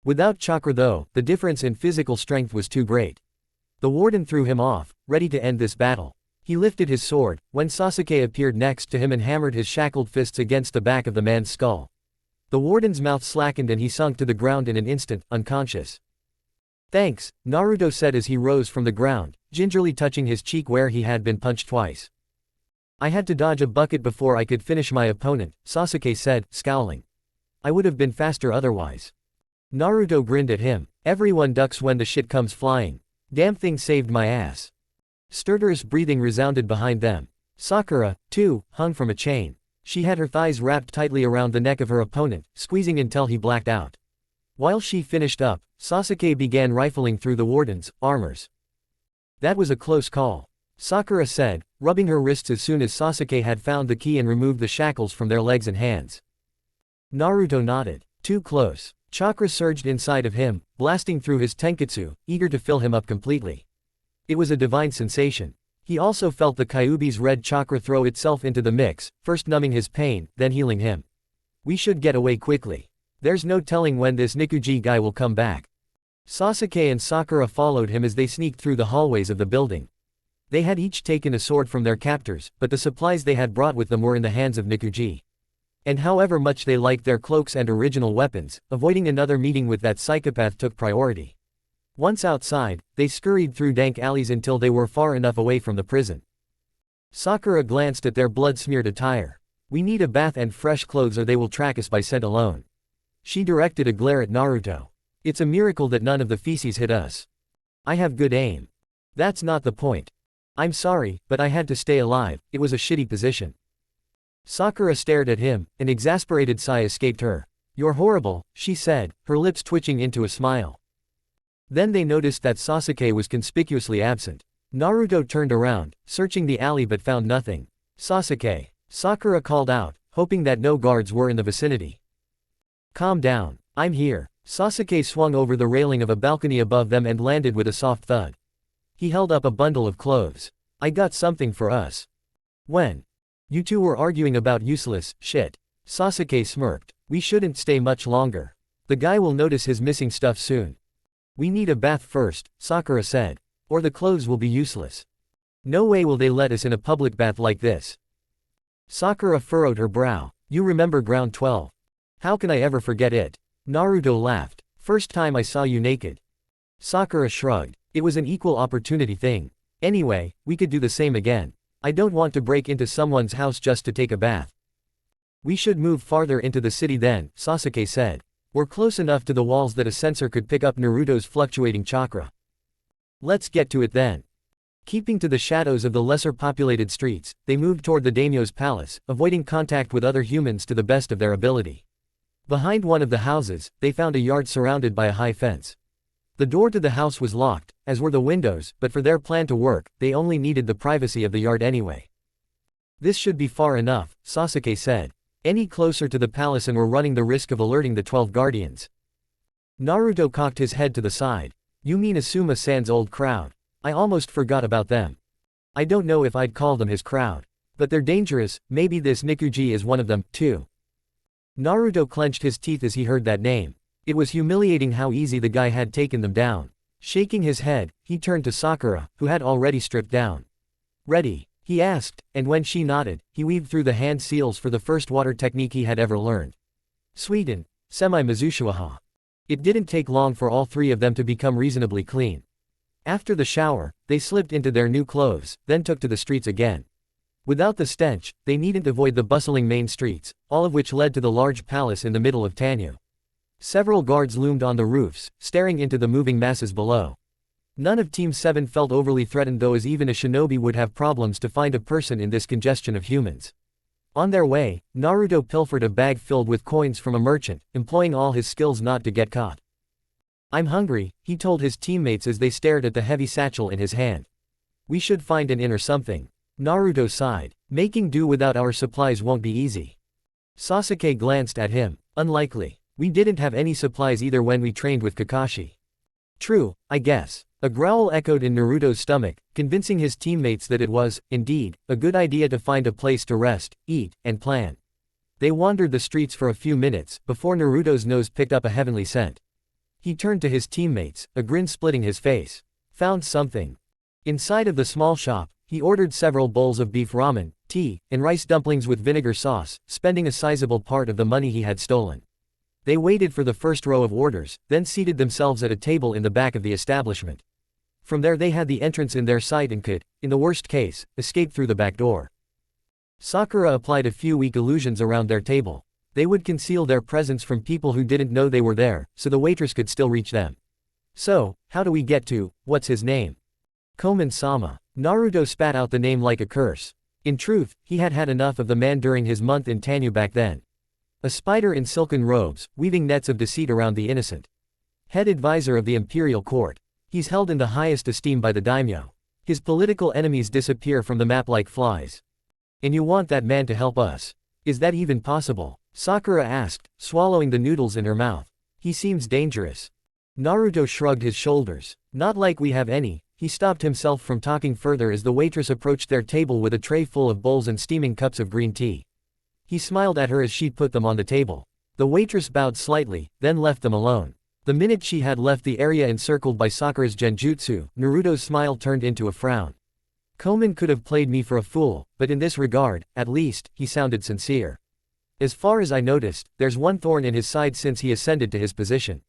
[SPEAKER 1] Without chakra though, the difference in physical strength was too great. The warden threw him off, ready to end this battle. He lifted his sword, when Sasuke appeared next to him and hammered his shackled fists against the back of the man's skull. The warden's mouth slackened and he sunk to the ground in an instant, unconscious. "Thanks," Naruto said as he rose from the ground, gingerly touching his cheek where he had been punched twice. "I had to dodge a bucket before I could finish my opponent," Sasuke said, scowling. "I would have been faster otherwise." Naruto grinned at him. "Everyone ducks when the shit comes flying. Damn thing saved my ass." Stertorous breathing resounded behind them. Sakura, too, hung from a chain. She had her thighs wrapped tightly around the neck of her opponent, squeezing until he blacked out. While she finished up, Sasuke began rifling through the warden's armors. "That was a close call," Sakura said, rubbing her wrists as soon as Sasuke had found the key and removed the shackles from their legs and hands. Naruto nodded. "Too close." Chakra surged inside of him, blasting through his tenketsu, eager to fill him up completely. It was a divine sensation. He also felt the Kyuubi's red chakra throw itself into the mix, first numbing his pain, then healing him. "We should get away quickly. There's no telling when this Nikuji guy will come back." Sasuke and Sakura followed him as they sneaked through the hallways of the building. They had each taken a sword from their captors, but the supplies they had brought with them were in the hands of Nikuji. And however much they liked their cloaks and original weapons, avoiding another meeting with that psychopath took priority. Once outside, they scurried through dank alleys until they were far enough away from the prison. Sakura glanced at their blood-smeared attire. We need a bath and fresh clothes or they will track us by scent alone. She directed a glare at Naruto. It's a miracle that none of the feces hit us. I have good aim. That's not the point. I'm sorry, but I had to stay alive, it was a shitty position. Sakura stared at him, an exasperated sigh escaped her. You're horrible, she said, her lips twitching into a smile. Then they noticed that Sasuke was conspicuously absent. Naruto turned around, searching the alley but found nothing. Sasuke. Sakura called out, hoping that no guards were in the vicinity. Calm down, I'm here. Sasuke swung over the railing of a balcony above them and landed with a soft thud. He held up a bundle of clothes. I got something for us. When? You two were arguing about useless shit. Sasuke smirked. We shouldn't stay much longer. The guy will notice his missing stuff soon. We need a bath first, Sakura said. Or the clothes will be useless. No way will they let us in a public bath like this. Sakura furrowed her brow. You remember Ground 12. How can I ever forget it? Naruto laughed. First time I saw you naked. Sakura shrugged. It was an equal opportunity thing. Anyway, we could do the same again. I don't want to break into someone's house just to take a bath. We should move farther into the city then, Sasuke said. We're close enough to the walls that a sensor could pick up Naruto's fluctuating chakra. Let's get to it then. Keeping to the shadows of the lesser populated streets, they moved toward the daimyo's palace, avoiding contact with other humans to the best of their ability. Behind one of the houses, they found a yard surrounded by a high fence. The door to the house was locked, as were the windows, but for their plan to work, they only needed the privacy of the yard anyway. This should be far enough, Sasuke said. Any closer to the palace and we're running the risk of alerting the 12 guardians. Naruto cocked his head to the side. You mean Asuma-san's old crowd? I almost forgot about them. I don't know if I'd call them his crowd. But they're dangerous, maybe this Nikuji is one of them, too. Naruto clenched his teeth as he heard that name. It was humiliating how easy the guy had taken them down. Shaking his head, he turned to Sakura, who had already stripped down. Ready? He asked, and when she nodded, he weaved through the hand seals for the first water technique he had ever learned. Sweden. Semi-Mizushwaha. It didn't take long for all three of them to become reasonably clean. After the shower, they slipped into their new clothes, then took to the streets again. Without the stench, they needn't avoid the bustling main streets, all of which led to the large palace in the middle of Tanyu. Several guards loomed on the roofs, staring into the moving masses below. None of Team 7 felt overly threatened, though, as even a shinobi would have problems to find a person in this congestion of humans. On their way, Naruto pilfered a bag filled with coins from a merchant, employing all his skills not to get caught. I'm hungry, he told his teammates as they stared at the heavy satchel in his hand. We should find an inn or something. Naruto sighed. Making do without our supplies won't be easy. Sasuke glanced at him. Unlikely. We didn't have any supplies either when we trained with Kakashi. True, I guess. A growl echoed in Naruto's stomach, convincing his teammates that it was, indeed, a good idea to find a place to rest, eat, and plan. They wandered the streets for a few minutes, before Naruto's nose picked up a heavenly scent. He turned to his teammates, a grin splitting his face. Found something. Inside of the small shop, he ordered several bowls of beef ramen, tea, and rice dumplings with vinegar sauce, spending a sizable part of the money he had stolen. They waited for the first row of orders, then seated themselves at a table in the back of the establishment. From there they had the entrance in their sight and could, in the worst case, escape through the back door. Sakura applied a few weak illusions around their table. They would conceal their presence from people who didn't know they were there, so the waitress could still reach them. So, how do we get to, what's his name? Koman-sama. Naruto spat out the name like a curse. In truth, he had had enough of the man during his month in Tanyu back then. A spider in silken robes, weaving nets of deceit around the innocent. Head advisor of the imperial court. He's held in the highest esteem by the daimyo. His political enemies disappear from the map like flies. And you want that man to help us? Is that even possible? Sakura asked, swallowing the noodles in her mouth. He seems dangerous. Naruto shrugged his shoulders. Not like we have any. He stopped himself from talking further as the waitress approached their table with a tray full of bowls and steaming cups of green tea. He smiled at her as she put them on the table. The waitress bowed slightly, then left them alone. The minute she had left the area encircled by Sakura's genjutsu, Naruto's smile turned into a frown. Koman could have played me for a fool, but in this regard, at least, he sounded sincere. As far as I noticed, there's one thorn in his side since he ascended to his position.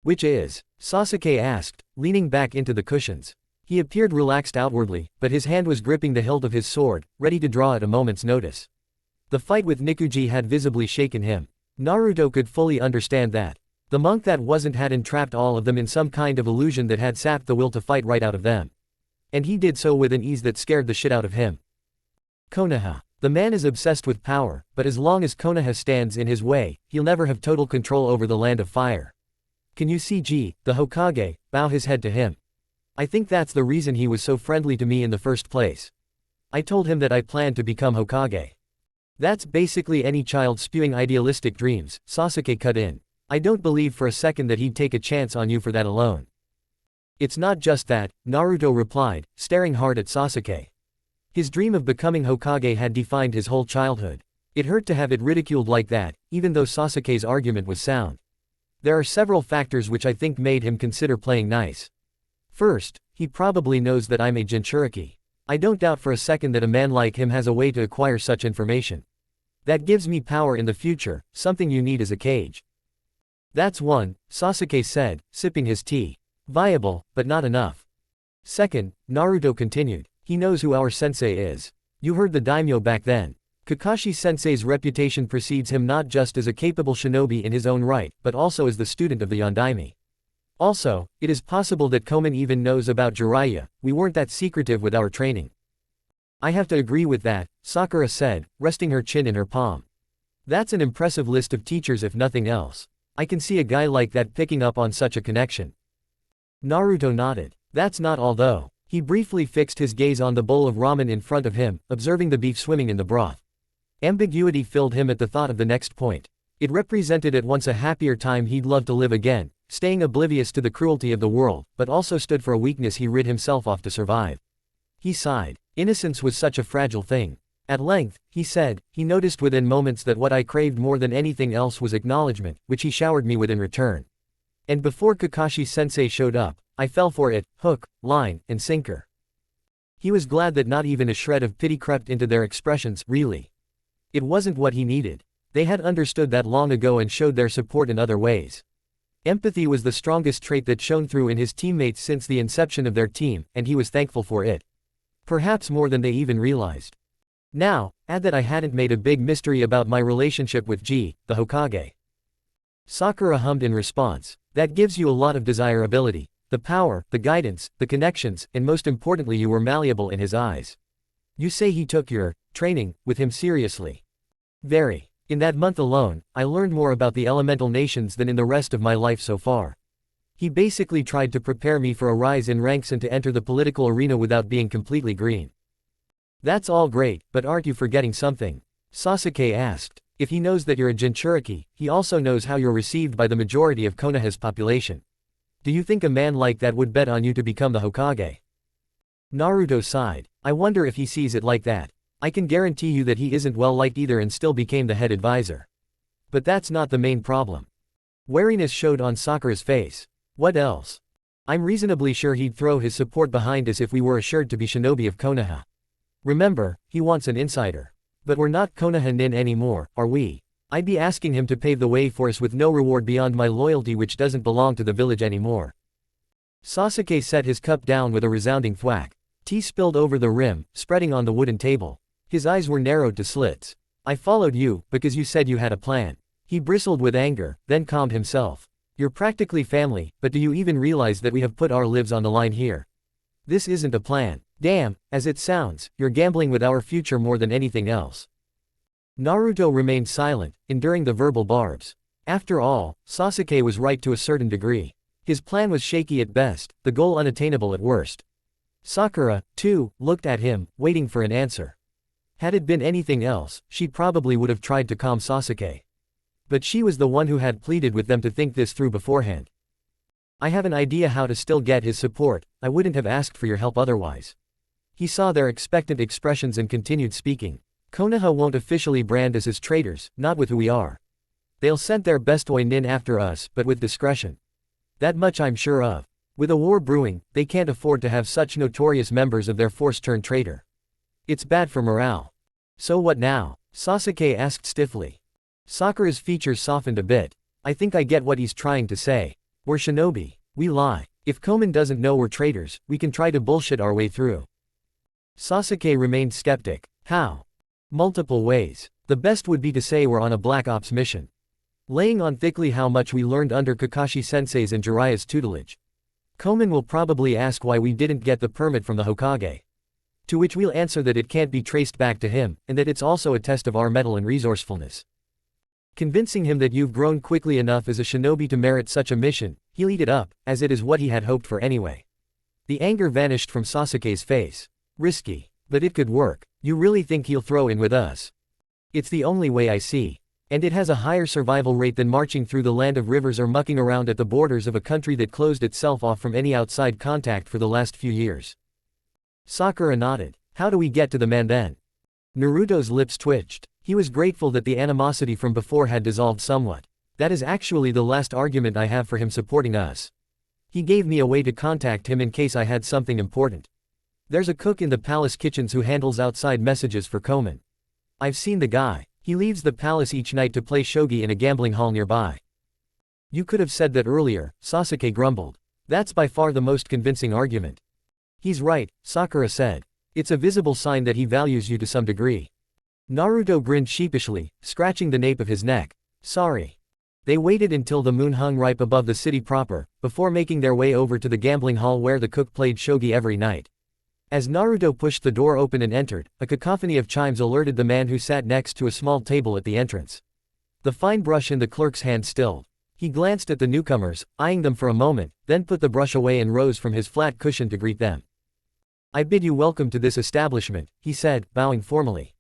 [SPEAKER 1] Which is? Sasuke asked, leaning back into the cushions. He appeared relaxed outwardly, but his hand was gripping the hilt of his sword, ready to draw at a moment's notice. The fight with Nikuji had visibly shaken him. Naruto could fully understand that. The monk that wasn't had entrapped all of them in some kind of illusion that had sapped the will to fight right out of them. And he did so with an ease that scared the shit out of him. Konoha. The man is obsessed with power, but as long as Konoha stands in his way, he'll never have total control over the land of fire. Can you see G, the Hokage, bow his head to him? I think that's the reason he was so friendly to me in the first place. I told him that I planned to become Hokage. That's basically any child spewing idealistic dreams, Sasuke cut in. I don't believe for a second that he'd take a chance on you for that alone. It's not just that, Naruto replied, staring hard at Sasuke. His dream of becoming Hokage had defined his whole childhood. It hurt to have it ridiculed like that, even though Sasuke's argument was sound. There are several factors which I think made him consider playing nice. First, he probably knows that I'm a Jinchuriki. I don't doubt for a second that a man like him has a way to acquire such information. That gives me power in the future, something you need as a cage. That's one, Sasuke said, sipping his tea. Viable, but not enough. Second, Naruto continued, he knows who our sensei is. You heard the daimyo back then. Kakashi sensei's reputation precedes him not just as a capable shinobi in his own right, but also as the student of the Yondaime. Also, it is possible that Koman even knows about Jiraiya. We weren't that secretive with our training. I have to agree with that, Sakura said, resting her chin in her palm. That's an impressive list of teachers if nothing else. I can see a guy like that picking up on such a connection. Naruto nodded. That's not all though. He briefly fixed his gaze on the bowl of ramen in front of him, observing the beef swimming in the broth. Ambiguity filled him at the thought of the next point. It represented at once a happier time he'd love to live again, staying oblivious to the cruelty of the world, but also stood for a weakness he rid himself of to survive. He sighed. Innocence was such a fragile thing. At length, he said, he noticed within moments that what I craved more than anything else was acknowledgement, which he showered me with in return. And before Kakashi-sensei showed up, I fell for it, hook, line, and sinker. He was glad that not even a shred of pity crept into their expressions, really. It wasn't what he needed. They had understood that long ago and showed their support in other ways. Empathy was the strongest trait that shone through in his teammates since the inception of their team, and he was thankful for it. Perhaps more than they even realized. Now, add that I hadn't made a big mystery about my relationship with G, the Hokage. Sakura hummed in response. That gives you a lot of desirability. The power, the guidance, the connections, and most importantly you were malleable in his eyes. You say he took your training with him seriously. Very. In that month alone, I learned more about the elemental nations than in the rest of my life so far. He basically tried to prepare me for a rise in ranks and to enter the political arena without being completely green. That's all great, but aren't you forgetting something? Sasuke asked. If he knows that you're a Jinchuriki, he also knows how you're received by the majority of Konoha's population. Do you think a man like that would bet on you to become the Hokage? Naruto sighed. I wonder if he sees it like that. I can guarantee you that he isn't well liked either and still became the head advisor. But that's not the main problem. Wariness showed on Sakura's face. What else? I'm reasonably sure he'd throw his support behind us if we were assured to be shinobi of Konoha. Remember, he wants an insider. But we're not Konoha nin anymore, are we? I'd be asking him to pave the way for us with no reward beyond my loyalty which doesn't belong to the village anymore. Sasuke set his cup down with a resounding thwack. Tea spilled over the rim, spreading on the wooden table. His eyes were narrowed to slits. I followed you, because you said you had a plan. He bristled with anger, then calmed himself. You're practically family, but do you even realize that we have put our lives on the line here? This isn't a plan. Damn, as it sounds, you're gambling with our future more than anything else. Naruto remained silent, enduring the verbal barbs. After all, Sasuke was right to a certain degree. His plan was shaky at best, the goal unattainable at worst. Sakura, too, looked at him, waiting for an answer. Had it been anything else, she probably would have tried to calm Sasuke. But she was the one who had pleaded with them to think this through beforehand. I have an idea how to still get his support, I wouldn't have asked for your help otherwise. He saw their expectant expressions and continued speaking. Konoha won't officially brand us as traitors, not with who we are. They'll send their best oi nin after us, but with discretion. That much I'm sure of. With a war brewing, they can't afford to have such notorious members of their force turn traitor. It's bad for morale. So what now? Sasuke asked stiffly. Sakura's features softened a bit. I think I get what he's trying to say. We're shinobi. We lie. If Koman doesn't know we're traitors, we can try to bullshit our way through. Sasuke remained skeptic. How? Multiple ways. The best would be to say we're on a Black Ops mission. Laying on thickly how much we learned under Kakashi sensei's and Jiraiya's tutelage. Koman will probably ask why we didn't get the permit from the Hokage. To which we'll answer that it can't be traced back to him, and that it's also a test of our mettle and resourcefulness. Convincing him that you've grown quickly enough as a shinobi to merit such a mission, he'll eat it up, as it is what he had hoped for anyway. The anger vanished from Sasuke's face. Risky. But it could work. You really think he'll throw in with us? It's the only way I see. And it has a higher survival rate than marching through the land of rivers or mucking around at the borders of a country that closed itself off from any outside contact for the last few years. Sakura nodded. How do we get to the man then? Naruto's lips twitched. He was grateful that the animosity from before had dissolved somewhat. That is actually the last argument I have for him supporting us. He gave me a way to contact him in case I had something important. There's a cook in the palace kitchens who handles outside messages for Koman. I've seen the guy. He leaves the palace each night to play shogi in a gambling hall nearby. You could have said that earlier, Sasuke grumbled. That's by far the most convincing argument. He's right, Sakura said. It's a visible sign that he values you to some degree. Naruto grinned sheepishly, scratching the nape of his neck. Sorry. They waited until the moon hung ripe above the city proper, before making their way over to the gambling hall where the cook played shogi every night. As Naruto pushed the door open and entered, a cacophony of chimes alerted the man who sat next to a small table at the entrance. The fine brush in the clerk's hand stilled. He glanced at the newcomers, eyeing them for a moment, then put the brush away and rose from his flat cushion to greet them. I bid you welcome to this establishment, he said, bowing formally.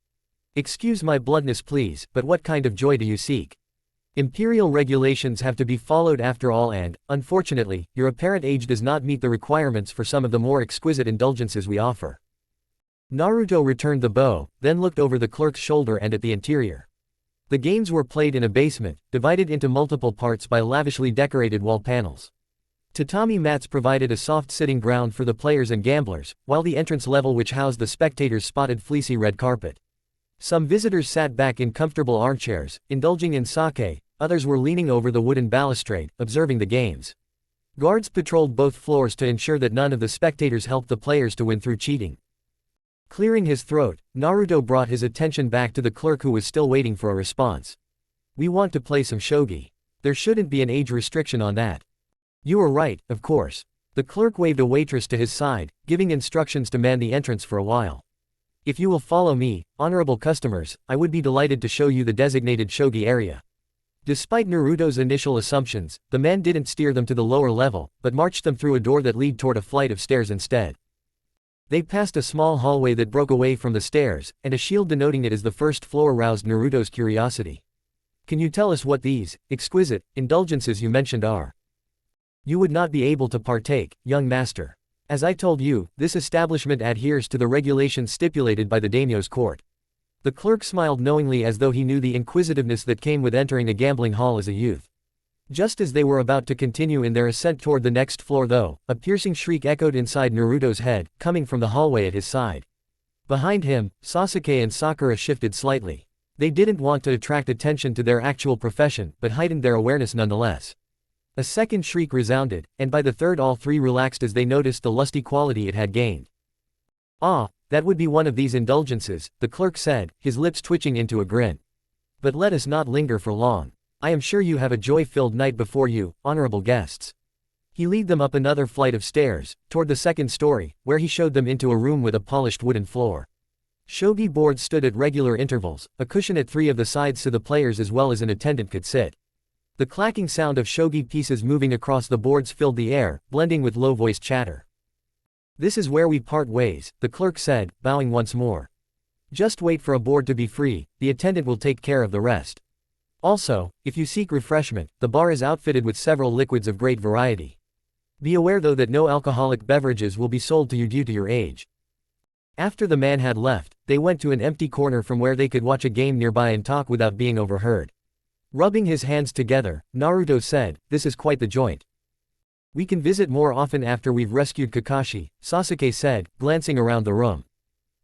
[SPEAKER 1] Excuse my bluntness please, but what kind of joy do you seek? Imperial regulations have to be followed after all and, unfortunately, your apparent age does not meet the requirements for some of the more exquisite indulgences we offer. Naruto returned the bow, then looked over the clerk's shoulder and at the interior. The games were played in a basement, divided into multiple parts by lavishly decorated wall panels. Tatami mats provided a soft sitting ground for the players and gamblers, while the entrance level which housed the spectators spotted fleecy red carpet. Some visitors sat back in comfortable armchairs, indulging in sake. Others were leaning over the wooden balustrade, observing the games. Guards patrolled both floors to ensure that none of the spectators helped the players to win through cheating. Clearing his throat, Naruto brought his attention back to the clerk who was still waiting for a response. We want to play some shogi. There shouldn't be an age restriction on that. You are right, of course. The clerk waved a waitress to his side, giving instructions to man the entrance for a while. If you will follow me, honorable customers, I would be delighted to show you the designated shogi area. Despite Naruto's initial assumptions, the man didn't steer them to the lower level, but marched them through a door that led toward a flight of stairs instead. They passed a small hallway that broke away from the stairs, and a shield denoting it as the first floor roused Naruto's curiosity. Can you tell us what these exquisite indulgences you mentioned are? You would not be able to partake, young master. As I told you, this establishment adheres to the regulations stipulated by the daimyo's court. The clerk smiled knowingly as though he knew the inquisitiveness that came with entering a gambling hall as a youth. Just as they were about to continue in their ascent toward the next floor though, a piercing shriek echoed inside Naruto's head, coming from the hallway at his side. Behind him, Sasuke and Sakura shifted slightly. They didn't want to attract attention to their actual profession, but heightened their awareness nonetheless. A second shriek resounded, and by the third all three relaxed as they noticed the lusty quality it had gained. Ah, that would be one of these indulgences, the clerk said, his lips twitching into a grin. But let us not linger for long. I am sure you have a joy-filled night before you, honorable guests. He led them up another flight of stairs, toward the second story, where he showed them into a room with a polished wooden floor. Shogi boards stood at regular intervals, a cushion at 3 of the sides so the players as well as an attendant could sit. The clacking sound of shogi pieces moving across the boards filled the air, blending with low-voiced chatter. This is where we part ways, the clerk said, bowing once more. Just wait for a board to be free, the attendant will take care of the rest. Also, if you seek refreshment, the bar is outfitted with several liquids of great variety. Be aware though that no alcoholic beverages will be sold to you due to your age. After the man had left, they went to an empty corner from where they could watch a game nearby and talk without being overheard. Rubbing his hands together, Naruto said, this is quite the joint. We can visit more often after we've rescued Kakashi, Sasuke said, glancing around the room.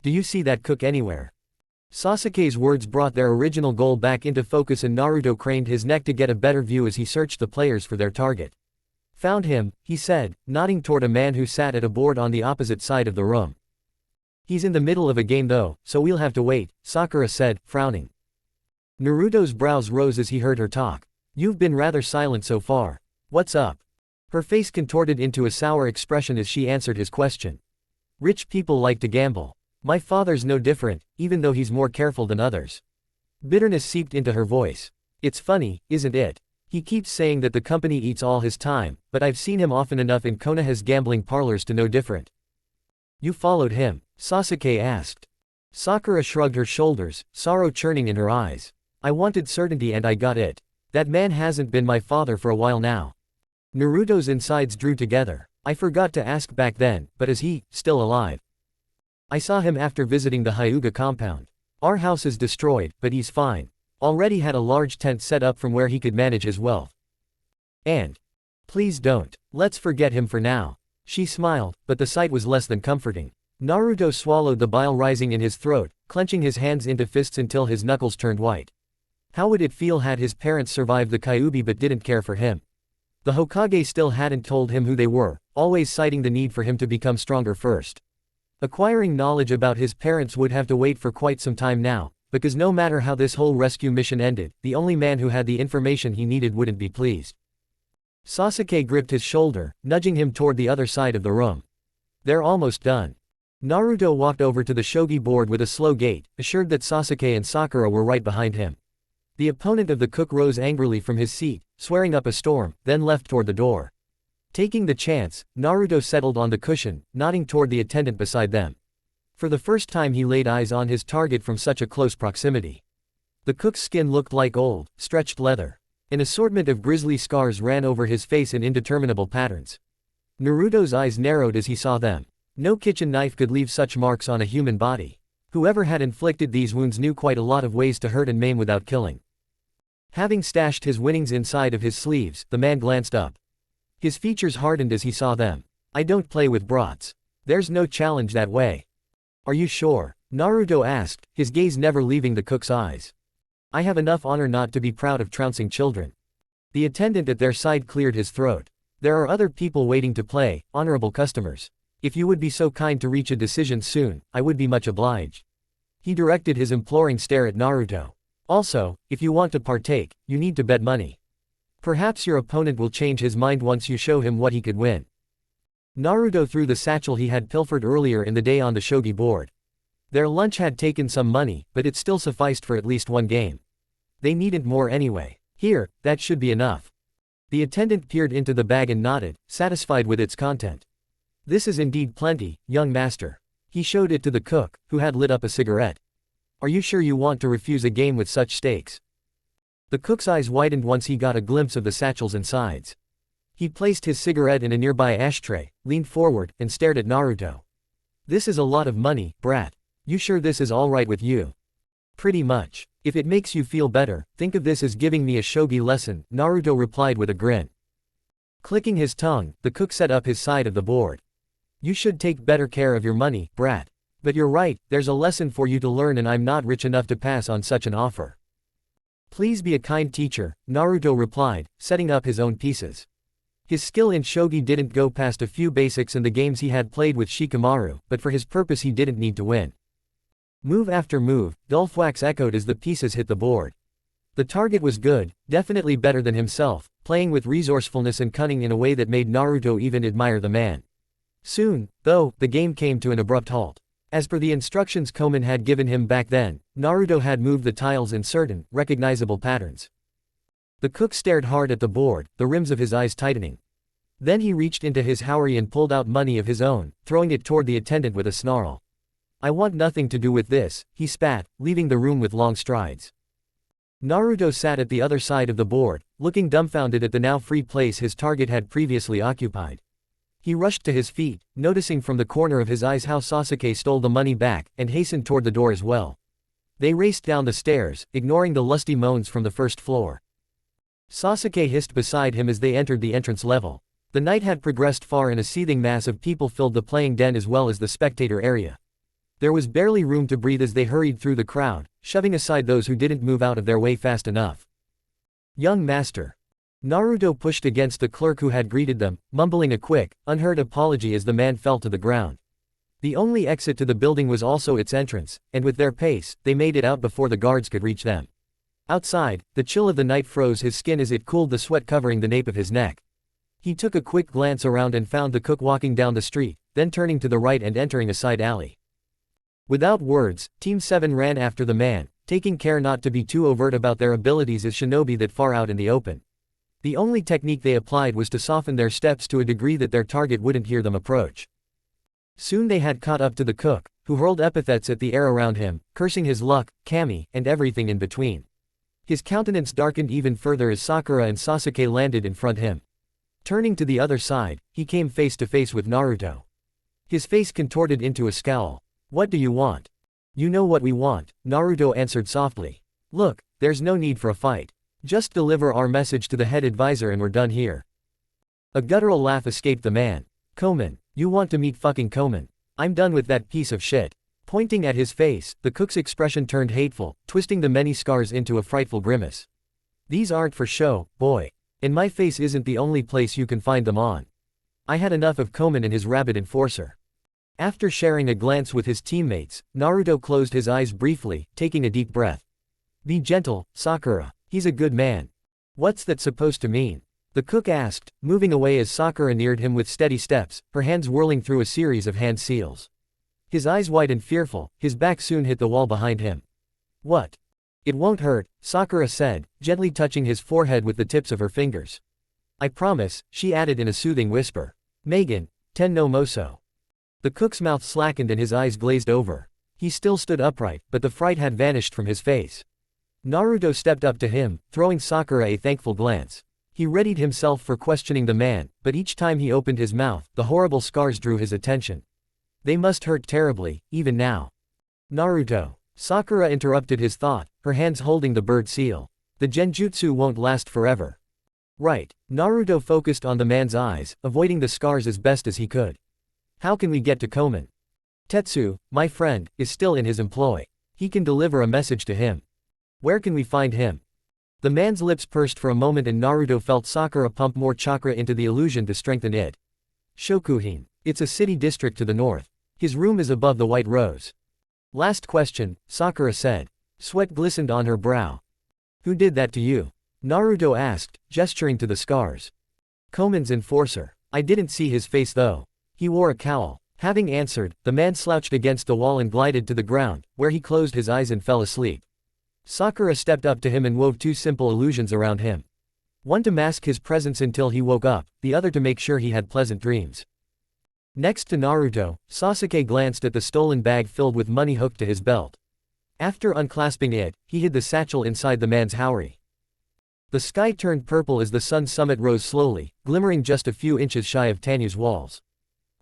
[SPEAKER 1] Do you see that cook anywhere? Sasuke's words brought their original goal back into focus and Naruto craned his neck to get a better view as he searched the players for their target. Found him, he said, nodding toward a man who sat at a board on the opposite side of the room. He's in the middle of a game though, so we'll have to wait, Sakura said, frowning. Naruto's brows rose as he heard her talk. You've been rather silent so far. What's up? Her face contorted into a sour expression as she answered his question. Rich people like to gamble. My father's no different, even though he's more careful than others. Bitterness seeped into her voice. It's funny, isn't it? He keeps saying that the company eats all his time, but I've seen him often enough in Konoha's gambling parlors to know different. You followed him? Sasuke asked. Sakura shrugged her shoulders, sorrow churning in her eyes. I wanted certainty and I got it. That man hasn't been my father for a while now. Naruto's insides drew together. I forgot to ask back then, but is he still alive? I saw him after visiting the Hyuga compound. Our house is destroyed, but he's fine. Already had a large tent set up from where he could manage his wealth. And please don't. Let's forget him for now. She smiled, but the sight was less than comforting. Naruto swallowed the bile rising in his throat, clenching his hands into fists until his knuckles turned white. How would it feel had his parents survived the Kyuubi but didn't care for him? The Hokage still hadn't told him who they were, always citing the need for him to become stronger first. Acquiring knowledge about his parents would have to wait for quite some time now, because no matter how this whole rescue mission ended, the only man who had the information he needed wouldn't be pleased. Sasuke gripped his shoulder, nudging him toward the other side of the room. They're almost done. Naruto walked over to the shogi board with a slow gait, assured that Sasuke and Sakura were right behind him. The opponent of the cook rose angrily from his seat, swearing up a storm, then left toward the door. Taking the chance, Naruto settled on the cushion, nodding toward the attendant beside them. For the first time he laid eyes on his target from such a close proximity. The cook's skin looked like old, stretched leather. An assortment of grisly scars ran over his face in indeterminable patterns. Naruto's eyes narrowed as he saw them. No kitchen knife could leave such marks on a human body. Whoever had inflicted these wounds knew quite a lot of ways to hurt and maim without killing. Having stashed his winnings inside of his sleeves, the man glanced up. His features hardened as he saw them. I don't play with brats. There's no challenge that way. Are you sure? Naruto asked, his gaze never leaving the cook's eyes. I have enough honor not to be proud of trouncing children. The attendant at their side cleared his throat. There are other people waiting to play, honorable customers. If you would be so kind to reach a decision soon, I would be much obliged. He directed his imploring stare at Naruto. Also, if you want to partake, you need to bet money. Perhaps your opponent will change his mind once you show him what he could win. Naruto threw the satchel he had pilfered earlier in the day on the shogi board. Their lunch had taken some money, but it still sufficed for at least one game. They needed more anyway. Here, that should be enough. The attendant peered into the bag and nodded, satisfied with its content. This is indeed plenty, young master. He showed it to the cook, who had lit up a cigarette. Are you sure you want to refuse a game with such stakes? The cook's eyes widened once he got a glimpse of the satchel's insides. He placed his cigarette in a nearby ashtray, leaned forward, and stared at Naruto. This is a lot of money, brat. You sure this is alright with you? Pretty much. If it makes you feel better, think of this as giving me a shogi lesson, Naruto replied with a grin. Clicking his tongue, the cook set up his side of the board. You should take better care of your money, brat. But you're right, there's a lesson for you to learn and I'm not rich enough to pass on such an offer. Please be a kind teacher, Naruto replied, setting up his own pieces. His skill in shogi didn't go past a few basics in the games he had played with Shikamaru, but for his purpose he didn't need to win. Move after move, dull thwacks echoed as the pieces hit the board. The target was good, definitely better than himself, playing with resourcefulness and cunning in a way that made Naruto even admire the man. Soon, though, the game came to an abrupt halt. As per the instructions Koman had given him back then, Naruto had moved the tiles in certain, recognizable patterns. The cook stared hard at the board, the rims of his eyes tightening. Then he reached into his haori and pulled out money of his own, throwing it toward the attendant with a snarl. I want nothing to do with this, he spat, leaving the room with long strides. Naruto sat at the other side of the board, looking dumbfounded at the now free place his target had previously occupied. He rushed to his feet, noticing from the corner of his eyes how Sasuke stole the money back, and hastened toward the door as well. They raced down the stairs, ignoring the lusty moans from the first floor. Sasuke hissed beside him as they entered the entrance level. The night had progressed far and a seething mass of people filled the playing den as well as the spectator area. There was barely room to breathe as they hurried through the crowd, shoving aside those who didn't move out of their way fast enough. Young master. Naruto pushed against the clerk who had greeted them, mumbling a quick, unheard apology as the man fell to the ground. The only exit to the building was also its entrance, and with their pace, they made it out before the guards could reach them. Outside, the chill of the night froze his skin as it cooled the sweat covering the nape of his neck. He took a quick glance around and found the cook walking down the street, then turning to the right and entering a side alley. Without words, Team 7 ran after the man, taking care not to be too overt about their abilities as shinobi that far out in the open. The only technique they applied was to soften their steps to a degree that their target wouldn't hear them approach. Soon they had caught up to the cook, who hurled epithets at the air around him, cursing his luck, kami, and everything in between. His countenance darkened even further as Sakura and Sasuke landed in front of him. Turning to the other side, he came face to face with Naruto. His face contorted into a scowl. "What do you want?" "You know what we want," Naruto answered softly. "Look, there's no need for a fight. Just deliver our message to the head advisor and we're done here." A guttural laugh escaped the man. "Koman, you want to meet fucking Koman? I'm done with that piece of shit." Pointing at his face, the cook's expression turned hateful, twisting the many scars into a frightful grimace. "These aren't for show, boy. And my face isn't the only place you can find them on. I had enough of Koman and his rabid enforcer." After sharing a glance with his teammates, Naruto closed his eyes briefly, taking a deep breath. "Be gentle, Sakura. He's a good man." "What's that supposed to mean?" the cook asked, moving away as Sakura neared him with steady steps, her hands whirling through a series of hand seals. His eyes wide and fearful, his back soon hit the wall behind him. "What?" "It won't hurt," Sakura said, gently touching his forehead with the tips of her fingers. "I promise," she added in a soothing whisper. "Megan, ten no moso." The cook's mouth slackened and his eyes glazed over. He still stood upright, but the fright had vanished from his face. Naruto stepped up to him, throwing Sakura a thankful glance. He readied himself for questioning the man, but each time he opened his mouth, the horrible scars drew his attention. They must hurt terribly, even now. "Naruto." Sakura interrupted his thought, her hands holding the bird seal. "The genjutsu won't last forever." "Right." Naruto focused on the man's eyes, avoiding the scars as best as he could. "How can we get to Koman?" "Tetsu, my friend, is still in his employ. He can deliver a message to him." "Where can we find him?" The man's lips pursed for a moment and Naruto felt Sakura pump more chakra into the illusion to strengthen it. "Shokuhin. It's a city district to the north. His room is above the White Rose." "Last question," Sakura said. Sweat glistened on her brow. "Who did that to you?" Naruto asked, gesturing to the scars. "Koman's enforcer. I didn't see his face though. He wore a cowl." Having answered, the man slouched against the wall and glided to the ground, where he closed his eyes and fell asleep. Sakura stepped up to him and wove two simple illusions around him. One to mask his presence until he woke up, the other to make sure he had pleasant dreams. Next to Naruto, Sasuke glanced at the stolen bag filled with money hooked to his belt. After unclasping it, he hid the satchel inside the man's haori. The sky turned purple as the sun's summit rose slowly, glimmering just a few inches shy of Tanyu's walls.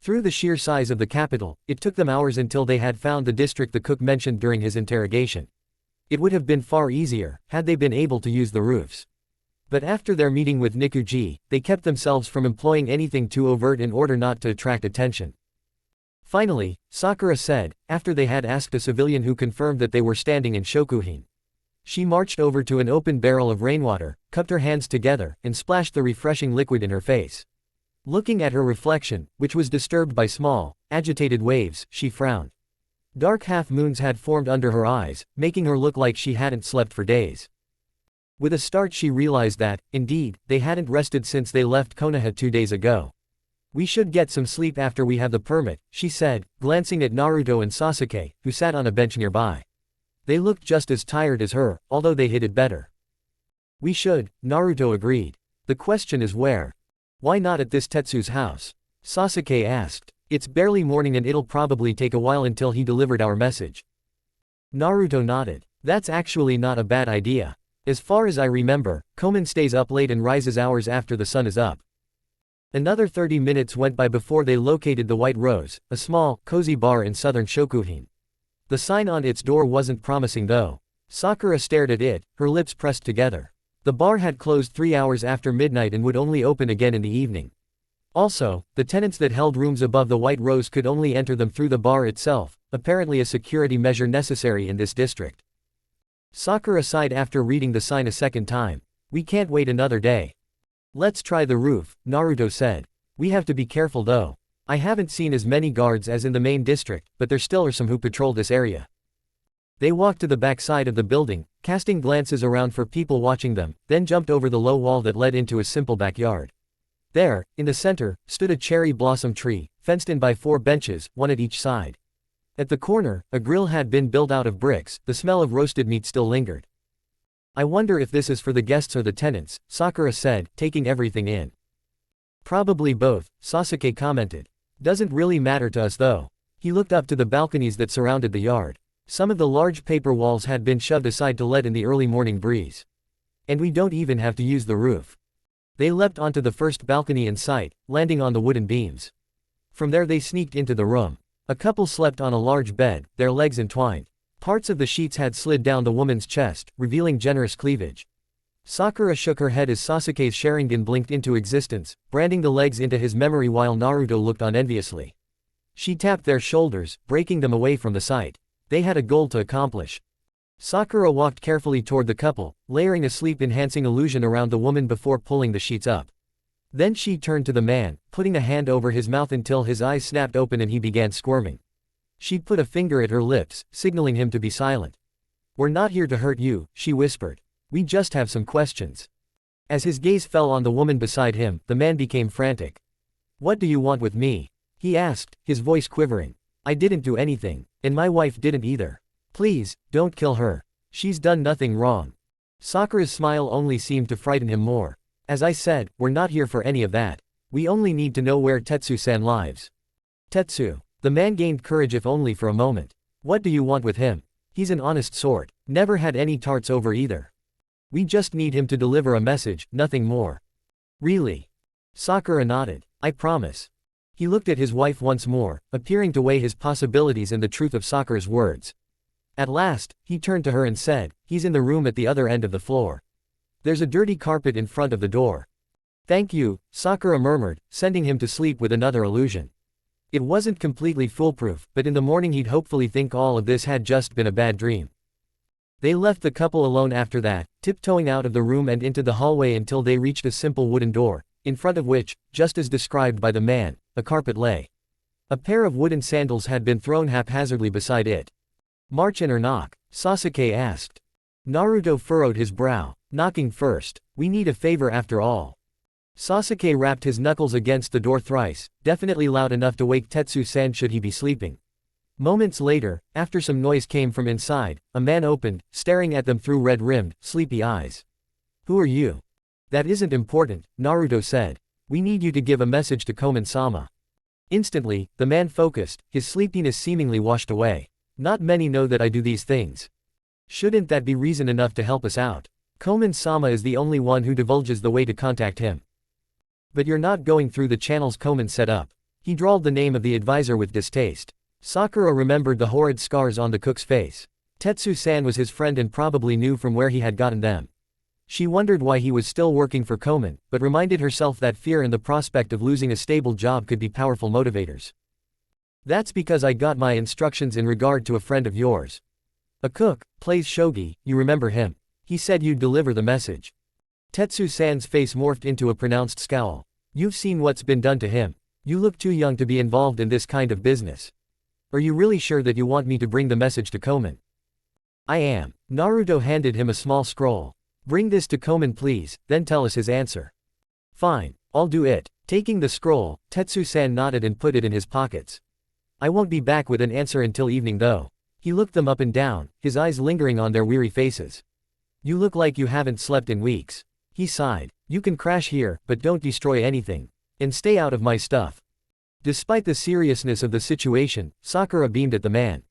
[SPEAKER 1] Through the sheer size of the capital, it took them hours until they had found the district the cook mentioned during his interrogation. It would have been far easier, had they been able to use the roofs. But after their meeting with Nikuji, they kept themselves from employing anything too overt in order not to attract attention. Finally, Sakura said, after they had asked a civilian who confirmed that they were standing in Shokuhin. She marched over to an open barrel of rainwater, cupped her hands together, and splashed the refreshing liquid in her face. Looking at her reflection, which was disturbed by small, agitated waves, she frowned. Dark half-moons had formed under her eyes, making her look like she hadn't slept for days. With a start she realized that, indeed, they hadn't rested since they left Konoha 2 days ago. "We should get some sleep after we have the permit," she said, glancing at Naruto and Sasuke, who sat on a bench nearby. They looked just as tired as her, although they hid it better. "We should," Naruto agreed. "The question is where?" "Why not at this Tetsu's house?" Sasuke asked. "It's barely morning and it'll probably take a while until he delivered our message." Naruto nodded. "That's actually not a bad idea. As far as I remember, Koman stays up late and rises hours after the sun is up." Another 30 minutes went by before they located the White Rose, a small, cozy bar in southern Shokuhin. The sign on its door wasn't promising though. Sakura stared at it, her lips pressed together. The bar had closed 3 hours after midnight and would only open again in the evening. Also, the tenants that held rooms above the White Rose could only enter them through the bar itself, apparently a security measure necessary in this district. Sakura sighed after reading the sign a second time. We can't wait another day. Let's try the roof, Naruto said. We have to be careful though. I haven't seen as many guards as in the main district, but there still are some who patrol this area. They walked to the back side of the building, casting glances around for people watching them, then jumped over the low wall that led into a simple backyard. There, in the center, stood a cherry blossom tree, fenced in by 4 benches, one at each side. At the corner, a grill had been built out of bricks, the smell of roasted meat still lingered. I wonder if this is for the guests or the tenants, Sakura said, taking everything in. Probably both, Sasuke commented. Doesn't really matter to us though. He looked up to the balconies that surrounded the yard. Some of the large paper walls had been shoved aside to let in the early morning breeze. And we don't even have to use the roof. They leapt onto the first balcony in sight, landing on the wooden beams. From there they sneaked into the room. A couple slept on a large bed, their legs entwined. Parts of the sheets had slid down the woman's chest, revealing generous cleavage. Sakura shook her head as Sasuke's Sharingan blinked into existence, branding the legs into his memory while Naruto looked on enviously. She tapped their shoulders, breaking them away from the sight. They had a goal to accomplish. Sakura walked carefully toward the couple, layering a sleep-enhancing illusion around the woman before pulling the sheets up. Then she turned to the man, putting a hand over his mouth until his eyes snapped open and he began squirming. She put a finger at her lips, signaling him to be silent. We're not here to hurt you, she whispered. We just have some questions. As his gaze fell on the woman beside him, the man became frantic. What do you want with me? He asked, his voice quivering. I didn't do anything, and my wife didn't either. Please, don't kill her. She's done nothing wrong. Sakura's smile only seemed to frighten him more. As I said, we're not here for any of that. We only need to know where Tetsu-san lives. Tetsu. The man gained courage if only for a moment. What do you want with him? He's an honest sort. Never had any tarts over either. We just need him to deliver a message, nothing more. Really? Sakura nodded. I promise. He looked at his wife once more, appearing to weigh his possibilities and the truth of Sakura's words. At last, he turned to her and said, he's in the room at the other end of the floor. There's a dirty carpet in front of the door. Thank you, Sakura murmured, sending him to sleep with another illusion. It wasn't completely foolproof, but in the morning he'd hopefully think all of this had just been a bad dream. They left the couple alone after that, tiptoeing out of the room and into the hallway until they reached a simple wooden door, in front of which, just as described by the man, a carpet lay. A pair of wooden sandals had been thrown haphazardly beside it. March in or knock? Sasuke asked. Naruto furrowed his brow. Knocking first. We need a favor after all. Sasuke rapped his knuckles against the door thrice, definitely loud enough to wake Tetsu-san should he be sleeping. Moments later, after some noise came from inside, a man opened, staring at them through red-rimmed, sleepy eyes. Who are you? That isn't important, Naruto said. We need you to give a message to Komen-sama. Instantly, the man focused, his sleepiness seemingly washed away. Not many know that I do these things. Shouldn't that be reason enough to help us out? Komen-sama is the only one who divulges the way to contact him. But you're not going through the channels Komen set up. He drawled the name of the advisor with distaste. Sakura remembered the horrid scars on the cook's face. Tetsu-san was his friend and probably knew from where he had gotten them. She wondered why he was still working for Komen, but reminded herself that fear and the prospect of losing a stable job could be powerful motivators. That's because I got my instructions in regard to a friend of yours. A cook, plays shogi, you remember him. He said you'd deliver the message. Tetsu-san's face morphed into a pronounced scowl. You've seen what's been done to him. You look too young to be involved in this kind of business. Are you really sure that you want me to bring the message to Komen? I am. Naruto handed him a small scroll. Bring this to Komen please, then tell us his answer. Fine, I'll do it. Taking the scroll, Tetsu-san nodded and put it in his pockets. I won't be back with an answer until evening though. He looked them up and down, his eyes lingering on their weary faces. You look like you haven't slept in weeks. He sighed. You can crash here, but don't destroy anything. And stay out of my stuff. Despite the seriousness of the situation, Sakura beamed at the man.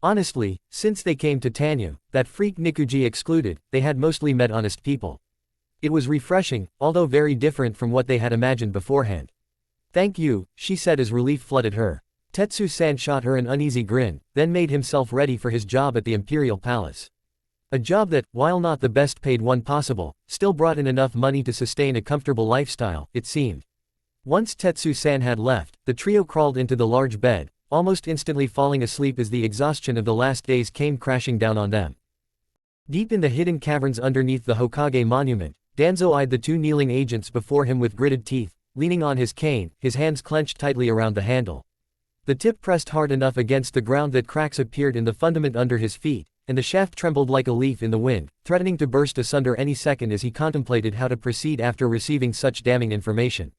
[SPEAKER 1] Honestly, since they came to Tanyu, that freak Nikuji excluded, they had mostly met honest people. It was refreshing, although very different from what they had imagined beforehand. Thank you, she said as relief flooded her. Tetsu-san shot her an uneasy grin, then made himself ready for his job at the Imperial Palace. A job that, while not the best paid one possible, still brought in enough money to sustain a comfortable lifestyle, it seemed. Once Tetsu-san had left, the trio crawled into the large bed, almost instantly falling asleep as the exhaustion of the last days came crashing down on them. Deep in the hidden caverns underneath the Hokage monument, Danzo eyed the two kneeling agents before him with gritted teeth, leaning on his cane, his hands clenched tightly around the handle. The tip pressed hard enough against the ground that cracks appeared in the fundament under his feet, and the shaft trembled like a leaf in the wind, threatening to burst asunder any second as he contemplated how to proceed after receiving such damning information.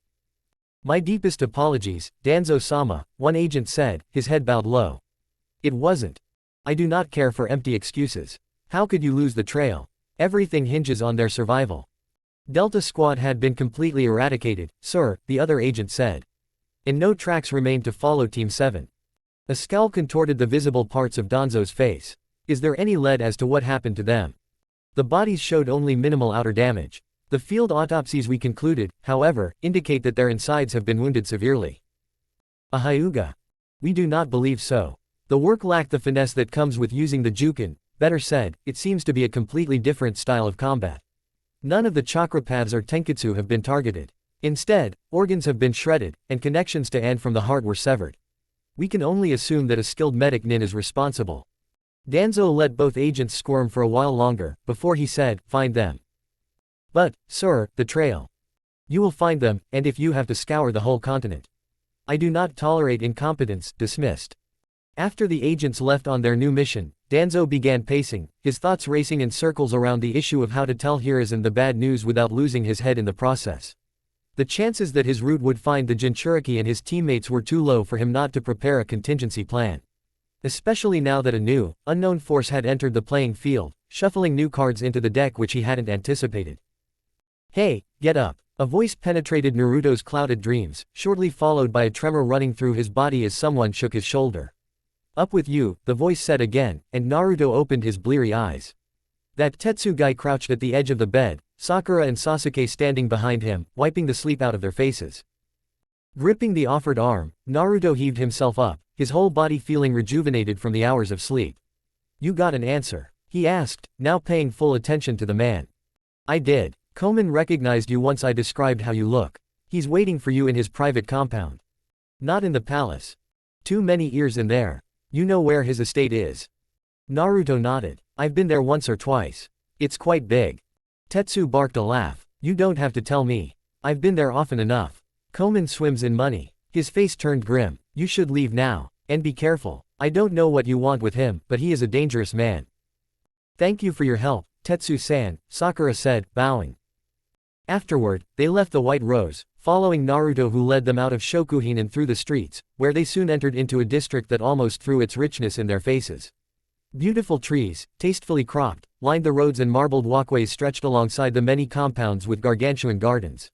[SPEAKER 1] "My deepest apologies, Danzo-sama," one agent said, his head bowed low. "It wasn't. I do not care for empty excuses. How could you lose the trail? Everything hinges on their survival." "Delta Squad had been completely eradicated, sir," the other agent said. "And no tracks remained to follow Team 7. A scowl contorted the visible parts of Danzo's face. "Is there any lead as to what happened to them?" "The bodies showed only minimal outer damage. The field autopsies we concluded, however, indicate that their insides have been wounded severely." "A hyuga? We do not believe so. The work lacked the finesse that comes with using the jukin, better said, it seems to be a completely different style of combat. None of the chakra paths or tenketsu have been targeted. Instead, organs have been shredded, and connections to and from the heart were severed. We can only assume that a skilled medic nin is responsible." Danzo let both agents squirm for a while longer, before he said, "Find them." "But, sir, the trail. You will find them, and if you have to scour the whole continent. I do not tolerate incompetence." Dismissed. After the agents left on their new mission, Danzo began pacing, his thoughts racing in circles around the issue of how to tell Hiruzen the bad news without losing his head in the process. The chances that his route would find the Jinchuriki and his teammates were too low for him not to prepare a contingency plan. Especially now that a new, unknown force had entered the playing field, shuffling new cards into the deck which he hadn't anticipated. "Hey, get up." A voice penetrated Naruto's clouded dreams, shortly followed by a tremor running through his body as someone shook his shoulder. "Up with you," the voice said again, and Naruto opened his bleary eyes. That Tetsu guy crouched at the edge of the bed, Sakura and Sasuke standing behind him, wiping the sleep out of their faces. Gripping the offered arm, Naruto heaved himself up, his whole body feeling rejuvenated from the hours of sleep. "You got an answer?" he asked, now paying full attention to the man. "I did. Koman recognized you once I described how you look. He's waiting for you in his private compound. Not in the palace. Too many ears in there. You know where his estate is?" Naruto nodded. "I've been there once or twice. It's quite big." Tetsu barked a laugh. "You don't have to tell me. I've been there often enough. Koman swims in money." His face turned grim. "You should leave now. And be careful. I don't know what you want with him, but he is a dangerous man." "Thank you for your help, Tetsu-san," Sakura said, bowing. Afterward, they left the White Rose, following Naruto who led them out of Shokuhin and through the streets, where they soon entered into a district that almost threw its richness in their faces. Beautiful trees, tastefully cropped, lined the roads and marbled walkways stretched alongside the many compounds with gargantuan gardens.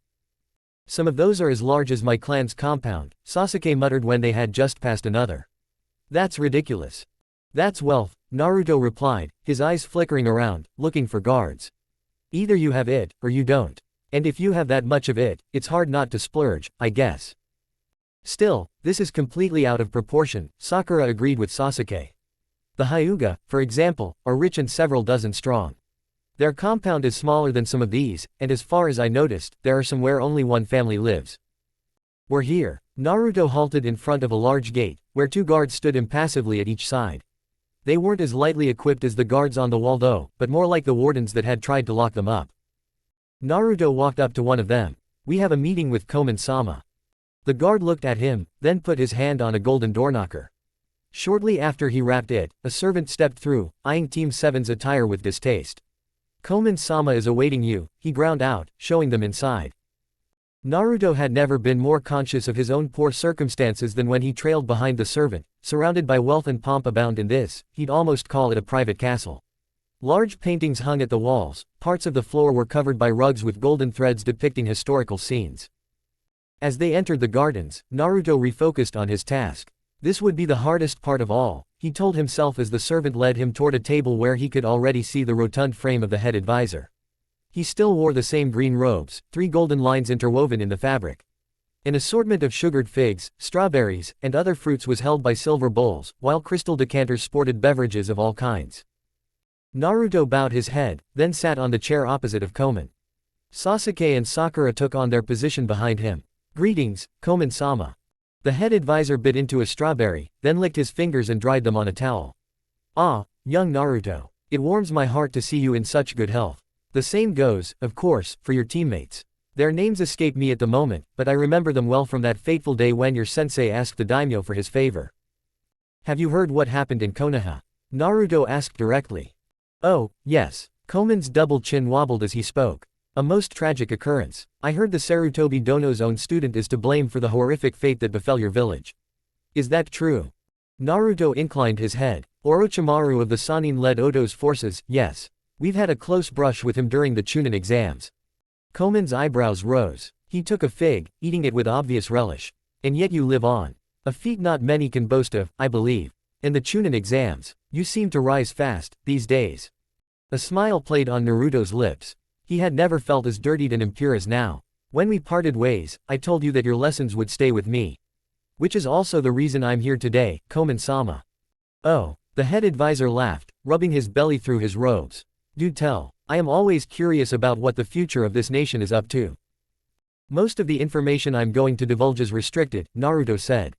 [SPEAKER 1] "Some of those are as large as my clan's compound," Sasuke muttered when they had just passed another. "That's ridiculous." "That's wealth," Naruto replied, his eyes flickering around, looking for guards. "Either you have it, or you don't. And if you have that much of it, it's hard not to splurge, I guess." "Still, this is completely out of proportion," Sakura agreed with Sasuke. "The Hyuga, for example, are rich and several dozen strong. Their compound is smaller than some of these, and as far as I noticed, there are some where only one family lives." "We're here." Naruto halted in front of a large gate, where two guards stood impassively at each side. They weren't as lightly equipped as the guards on the wall though, but more like the wardens that had tried to lock them up. Naruto walked up to one of them. "We have a meeting with Koman-sama." The guard looked at him, then put his hand on a golden doorknocker. Shortly after he rapped it, a servant stepped through, eyeing Team 7's attire with distaste. "Koman-sama is awaiting you," he ground out, showing them inside. Naruto had never been more conscious of his own poor circumstances than when he trailed behind the servant, surrounded by wealth and pomp abound in this, he'd almost call it a private castle. Large paintings hung at the walls, parts of the floor were covered by rugs with golden threads depicting historical scenes. As they entered the gardens, Naruto refocused on his task. This would be the hardest part of all, he told himself as the servant led him toward a table where he could already see the rotund frame of the head advisor. He still wore the same green robes, 3 golden lines interwoven in the fabric. An assortment of sugared figs, strawberries, and other fruits was held by silver bowls, while crystal decanters sported beverages of all kinds. Naruto bowed his head, then sat on the chair opposite of Koman. Sasuke and Sakura took on their position behind him. Greetings, Komen-sama. The head advisor bit into a strawberry, then licked his fingers and dried them on a towel. Ah, young Naruto. It warms my heart to see you in such good health. The same goes, of course, for your teammates. Their names escape me at the moment, but I remember them well from that fateful day when your sensei asked the daimyo for his favor. Have you heard what happened in Konoha? Naruto asked directly. Oh, yes. Komen's double chin wobbled as he spoke. A most tragic occurrence. I heard the Sarutobi Dono's own student is to blame for the horrific fate that befell your village. Is that true? Naruto inclined his head. Orochimaru of the Sannin led Odo's forces, yes. We've had a close brush with him during the Chunin exams. Komen's eyebrows rose. He took a fig, eating it with obvious relish. And yet you live on. A feat not many can boast of, I believe. In the Chunin exams, you seem to rise fast, these days. A smile played on Naruto's lips. He had never felt as dirtied and impure as now. When we parted ways, I told you that your lessons would stay with me. Which is also the reason I'm here today, Komen-sama. Oh, the head advisor laughed, rubbing his belly through his robes. Do tell. I am always curious about what the future of this nation is up to. Most of the information I'm going to divulge is restricted, Naruto said.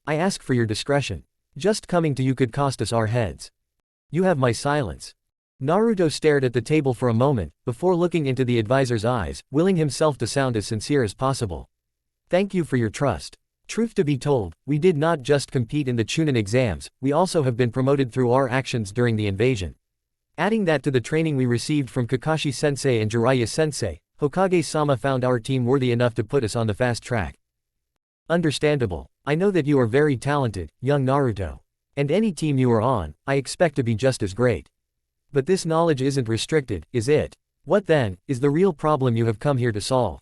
[SPEAKER 1] I ask for your discretion. Just coming to you could cost us our heads. You have my silence. Naruto stared at the table for a moment, before looking into the advisor's eyes, willing himself to sound as sincere as possible. Thank you for your trust. Truth to be told, we did not just compete in the Chunin exams, we also have been promoted through our actions during the invasion. Adding that to the training we received from Kakashi-sensei and Jiraiya-sensei, Hokage-sama found our team worthy enough to put us on the fast track. Understandable. I know that you are very talented, young Naruto. And any team you are on, I expect to be just as great. But this knowledge isn't restricted, is it? What then, is the real problem you have come here to solve?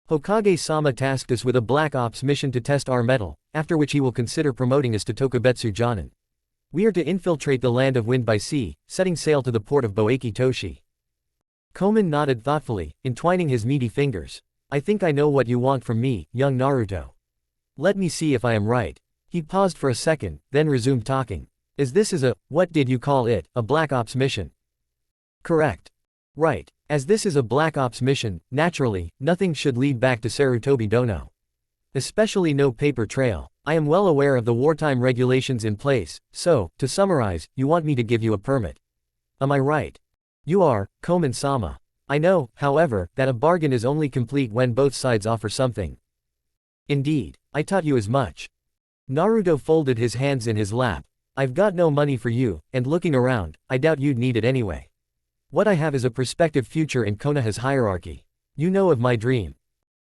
[SPEAKER 1] Hokage-sama tasked us with a Black Ops mission to test our mettle, after which he will consider promoting us to Tokubetsu Jonin. We are to infiltrate the land of wind by sea, setting sail to the port of Boeki-toshi. Komen nodded thoughtfully, entwining his meaty fingers. I think I know what you want from me, young Naruto. Let me see if I am right. He paused for a second, then resumed talking. As this is a, what did you call it, a Black Ops mission? Correct. Right. As this is a Black Ops mission, naturally, nothing should lead back to Sarutobi Dono. Especially no paper trail. I am well aware of the wartime regulations in place, so, to summarize, you want me to give you a permit. Am I right? You are, Komen-sama. I know, however, that a bargain is only complete when both sides offer something. Indeed. I taught you as much. Naruto folded his hands in his lap. I've got no money for you, and looking around, I doubt you'd need it anyway. What I have is a prospective future in Konoha's hierarchy. You know of my dream.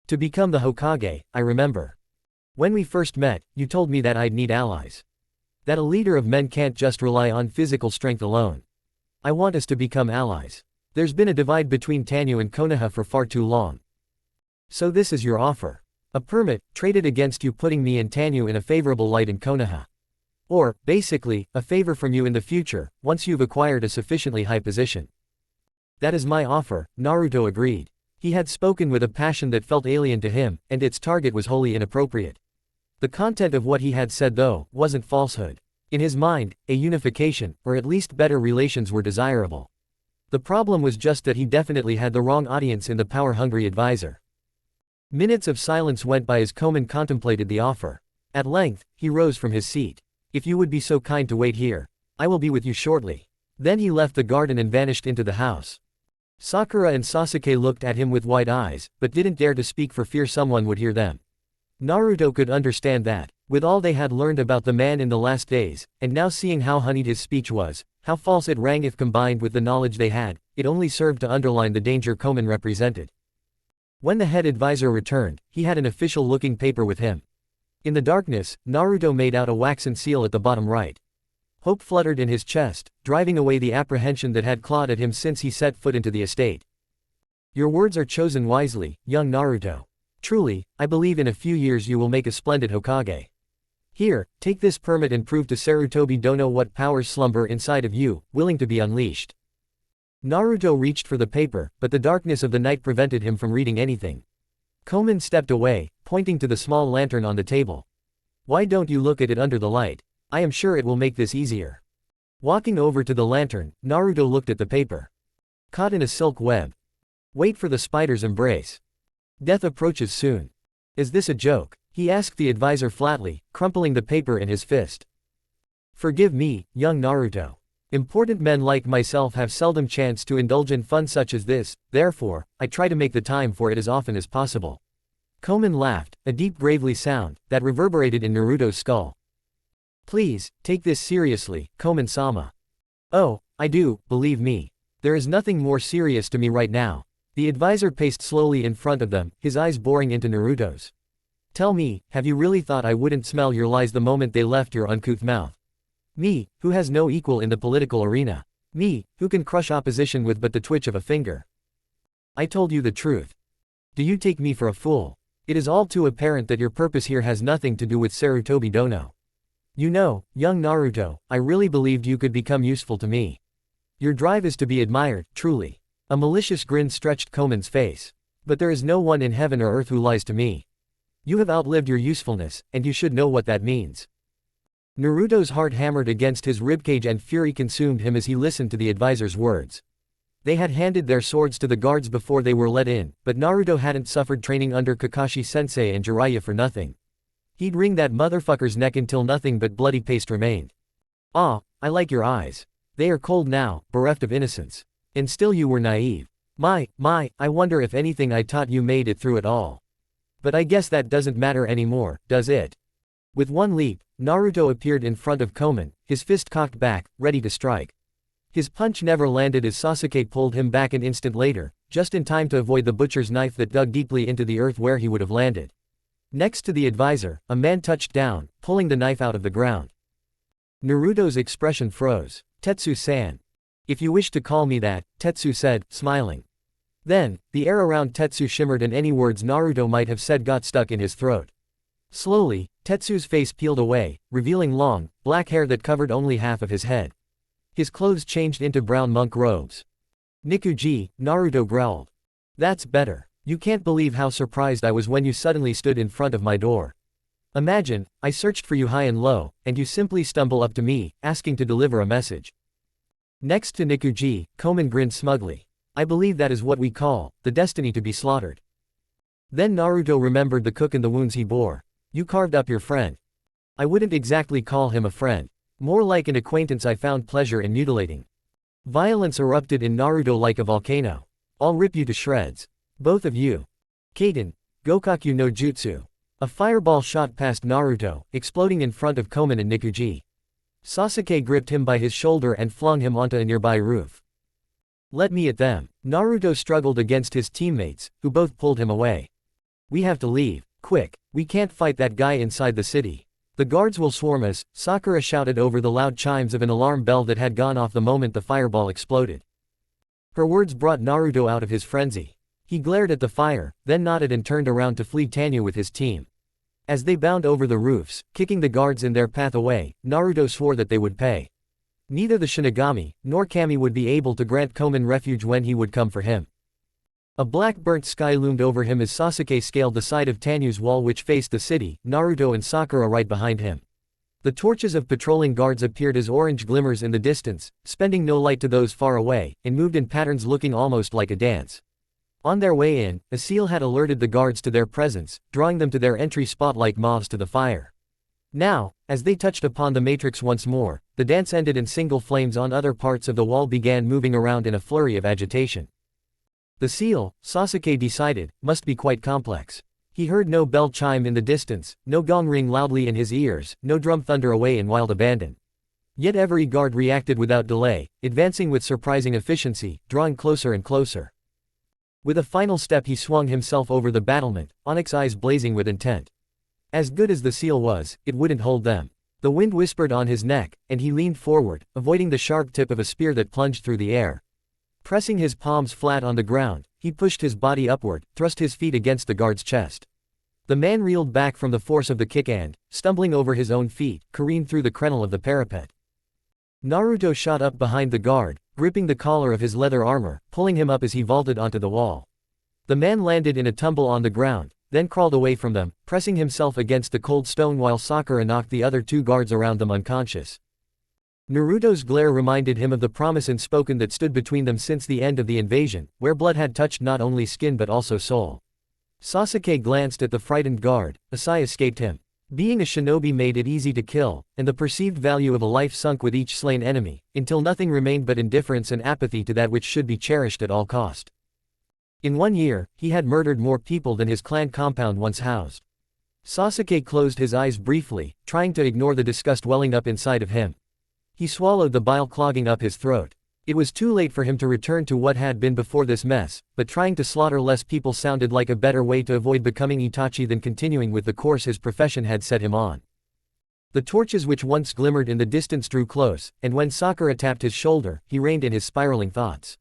[SPEAKER 1] To become the Hokage, I remember. When we first met, you told me that I'd need allies. That a leader of men can't just rely on physical strength alone. I want us to become allies. There's been a divide between Tanyu and Konoha for far too long. So this is your offer. A permit, traded against you putting me and Tanyu in a favorable light in Konoha. Or, basically, a favor from you in the future, once you've acquired a sufficiently high position. That is my offer, Naruto agreed. He had spoken with a passion that felt alien to him, and its target was wholly inappropriate. The content of what he had said though, wasn't falsehood. In his mind, a unification, or at least better relations were desirable. The problem was just that he definitely had the wrong audience in the power-hungry advisor. Minutes of silence went by as Komen contemplated the offer. At length, he rose from his seat. If you would be so kind to wait here, I will be with you shortly. Then he left the garden and vanished into the house. Sakura and Sasuke looked at him with wide eyes, but didn't dare to speak for fear someone would hear them. Naruto could understand that, with all they had learned about the man in the last days, and now seeing how honeyed his speech was, how false it rang if combined with the knowledge they had, it only served to underline the danger Komen represented. When the head advisor returned, he had an official-looking paper with him. In the darkness, Naruto made out a waxen seal at the bottom right. Hope fluttered in his chest, driving away the apprehension that had clawed at him since he set foot into the estate. Your words are chosen wisely, young Naruto. Truly, I believe in a few years you will make a splendid Hokage. Here, take this permit and prove to Sarutobi Dono what powers slumber inside of you, willing to be unleashed. Naruto reached for the paper, but the darkness of the night prevented him from reading anything. Komen stepped away, pointing to the small lantern on the table. Why don't you look at it under the light? I am sure it will make this easier. Walking over to the lantern, Naruto looked at the paper. Caught in a silk web. Wait for the spider's embrace. Death approaches soon. Is this a joke? He asked the advisor flatly, crumpling the paper in his fist. Forgive me, young Naruto. Important men like myself have seldom chance to indulge in fun such as this, therefore, I try to make the time for it as often as possible. Koman laughed, a deep gravely sound, that reverberated in Naruto's skull. Please, take this seriously, Koman-sama. Oh, I do, believe me. There is nothing more serious to me right now. The advisor paced slowly in front of them, his eyes boring into Naruto's. Tell me, have you really thought I wouldn't smell your lies the moment they left your uncouth mouth? Me, who has no equal in the political arena. Me, who can crush opposition with but the twitch of a finger. I told you the truth. Do you take me for a fool? It is all too apparent that your purpose here has nothing to do with Sarutobi Dono. You know, young Naruto, I really believed you could become useful to me. Your drive is to be admired, truly. A malicious grin stretched Koman's face. But there is no one in heaven or earth who lies to me. You have outlived your usefulness, and you should know what that means. Naruto's heart hammered against his ribcage and fury consumed him as he listened to the advisor's words. They had handed their swords to the guards before they were let in, but Naruto hadn't suffered training under Kakashi-sensei and Jiraiya for nothing. He'd wring that motherfucker's neck until nothing but bloody paste remained. Ah, I like your eyes. They are cold now, bereft of innocence. And still you were naive. My, I wonder if anything I taught you made it through it all. But I guess that doesn't matter anymore, does it? With one leap, Naruto appeared in front of Koman, his fist cocked back, ready to strike. His punch never landed as Sasuke pulled him back an instant later, just in time to avoid the butcher's knife that dug deeply into the earth where he would have landed. Next to the advisor, a man touched down, pulling the knife out of the ground. Naruto's expression froze. Tetsu-san. If you wish to call me that, Tetsu said, smiling. Then, the air around Tetsu shimmered and any words Naruto might have said got stuck in his throat. Slowly, Tetsu's face peeled away, revealing long, black hair that covered only half of his head. His clothes changed into brown monk robes. Nikuji, Naruto growled. That's better. You can't believe how surprised I was when you suddenly stood in front of my door. Imagine, I searched for you high and low, and you simply stumble up to me, asking to deliver a message. Next to Nikuji, Koman grinned smugly. I believe that is what we call, the destiny to be slaughtered. Then Naruto remembered the cook and the wounds he bore. You carved up your friend. I wouldn't exactly call him a friend. More like an acquaintance I found pleasure in mutilating. Violence erupted in Naruto like a volcano. I'll rip you to shreds. Both of you. Kaden, Gokaku no Jutsu. A fireball shot past Naruto, exploding in front of Koman and Nikuji. Sasuke gripped him by his shoulder and flung him onto a nearby roof. Let me at them. Naruto struggled against his teammates, who both pulled him away. We have to leave, quick, we can't fight that guy inside the city. The guards will swarm us, Sakura shouted over the loud chimes of an alarm bell that had gone off the moment the fireball exploded. Her words brought Naruto out of his frenzy. He glared at the fire, then nodded and turned around to flee Tanya with his team. As they bound over the roofs, kicking the guards in their path away, Naruto swore that they would pay. Neither the Shinigami, nor Kami would be able to grant Koman refuge when he would come for him. A black burnt sky loomed over him as Sasuke scaled the side of Tanyu's wall which faced the city, Naruto and Sakura right behind him. The torches of patrolling guards appeared as orange glimmers in the distance, spending no light to those far away, and moved in patterns looking almost like a dance. On their way in, a seal had alerted the guards to their presence, drawing them to their entry spot like moths to the fire. Now, as they touched upon the matrix once more, the dance ended and single flames on other parts of the wall began moving around in a flurry of agitation. The seal, Sasuke decided, must be quite complex. He heard no bell chime in the distance, no gong ring loudly in his ears, no drum thunder away in wild abandon. Yet every guard reacted without delay, advancing with surprising efficiency, drawing closer and closer. With a final step he swung himself over the battlement, onyx eyes blazing with intent. As good as the seal was, it wouldn't hold them. The wind whispered on his neck, and he leaned forward, avoiding the sharp tip of a spear that plunged through the air. Pressing his palms flat on the ground, he pushed his body upward, thrust his feet against the guard's chest. The man reeled back from the force of the kick and, stumbling over his own feet, careened through the crenel of the parapet. Naruto shot up behind the guard, gripping the collar of his leather armor, pulling him up as he vaulted onto the wall. The man landed in a tumble on the ground, then crawled away from them, pressing himself against the cold stone while Sakura knocked the other two guards around them unconscious. Naruto's glare reminded him of the promise unspoken that stood between them since the end of the invasion, where blood had touched not only skin but also soul. Sasuke glanced at the frightened guard, a sigh escaped him. Being a shinobi made it easy to kill, and the perceived value of a life sunk with each slain enemy, until nothing remained but indifference and apathy to that which should be cherished at all cost. In 1 year, he had murdered more people than his clan compound once housed. Sasuke closed his eyes briefly, trying to ignore the disgust welling up inside of him. He swallowed the bile clogging up his throat. It was too late for him to return to what had been before this mess, but trying to slaughter less people sounded like a better way to avoid becoming Itachi than continuing with the course his profession had set him on. The torches which once glimmered in the distance drew close, and when Sakura tapped his shoulder, he reined in his spiraling thoughts.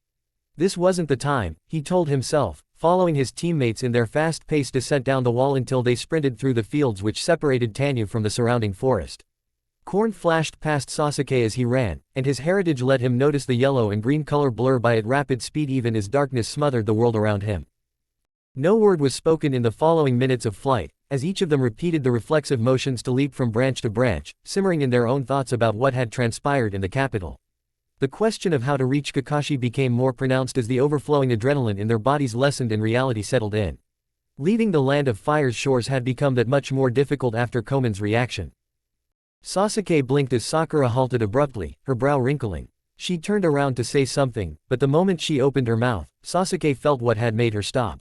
[SPEAKER 1] This wasn't the time, he told himself, following his teammates in their fast-paced descent down the wall until they sprinted through the fields which separated Tanyu from the surrounding forest. Corn flashed past Sasuke as he ran, and his heritage let him notice the yellow and green color blur by at rapid speed even as darkness smothered the world around him. No word was spoken in the following minutes of flight, as each of them repeated the reflexive motions to leap from branch to branch, simmering in their own thoughts about what had transpired in the capital. The question of how to reach Kakashi became more pronounced as the overflowing adrenaline in their bodies lessened and reality settled in. Leaving the land of fire's shores had become that much more difficult after Komen's reaction. Sasuke blinked as Sakura halted abruptly, her brow wrinkling. She turned around to say something, but the moment she opened her mouth, Sasuke felt what had made her stop.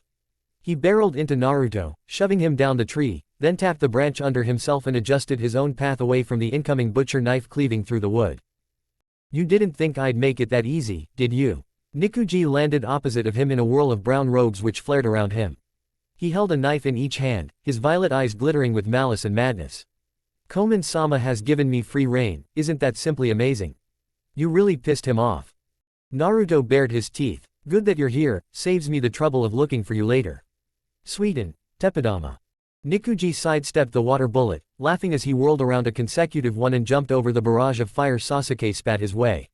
[SPEAKER 1] He barreled into Naruto, shoving him down the tree, then tapped the branch under himself and adjusted his own path away from the incoming butcher knife cleaving through the wood. "You didn't think I'd make it that easy, did you?" Nikuji landed opposite of him in a whirl of brown robes which flared around him. He held a knife in each hand, his violet eyes glittering with malice and madness. "Komen-sama has given me free rein, isn't that simply amazing? You really pissed him off." Naruto bared his teeth. "Good that you're here, saves me the trouble of looking for you later." "Sweeten, Teppadama." Nikuji sidestepped the water bullet, laughing as he whirled around a consecutive one and jumped over the barrage of fire Sasuke spat his way.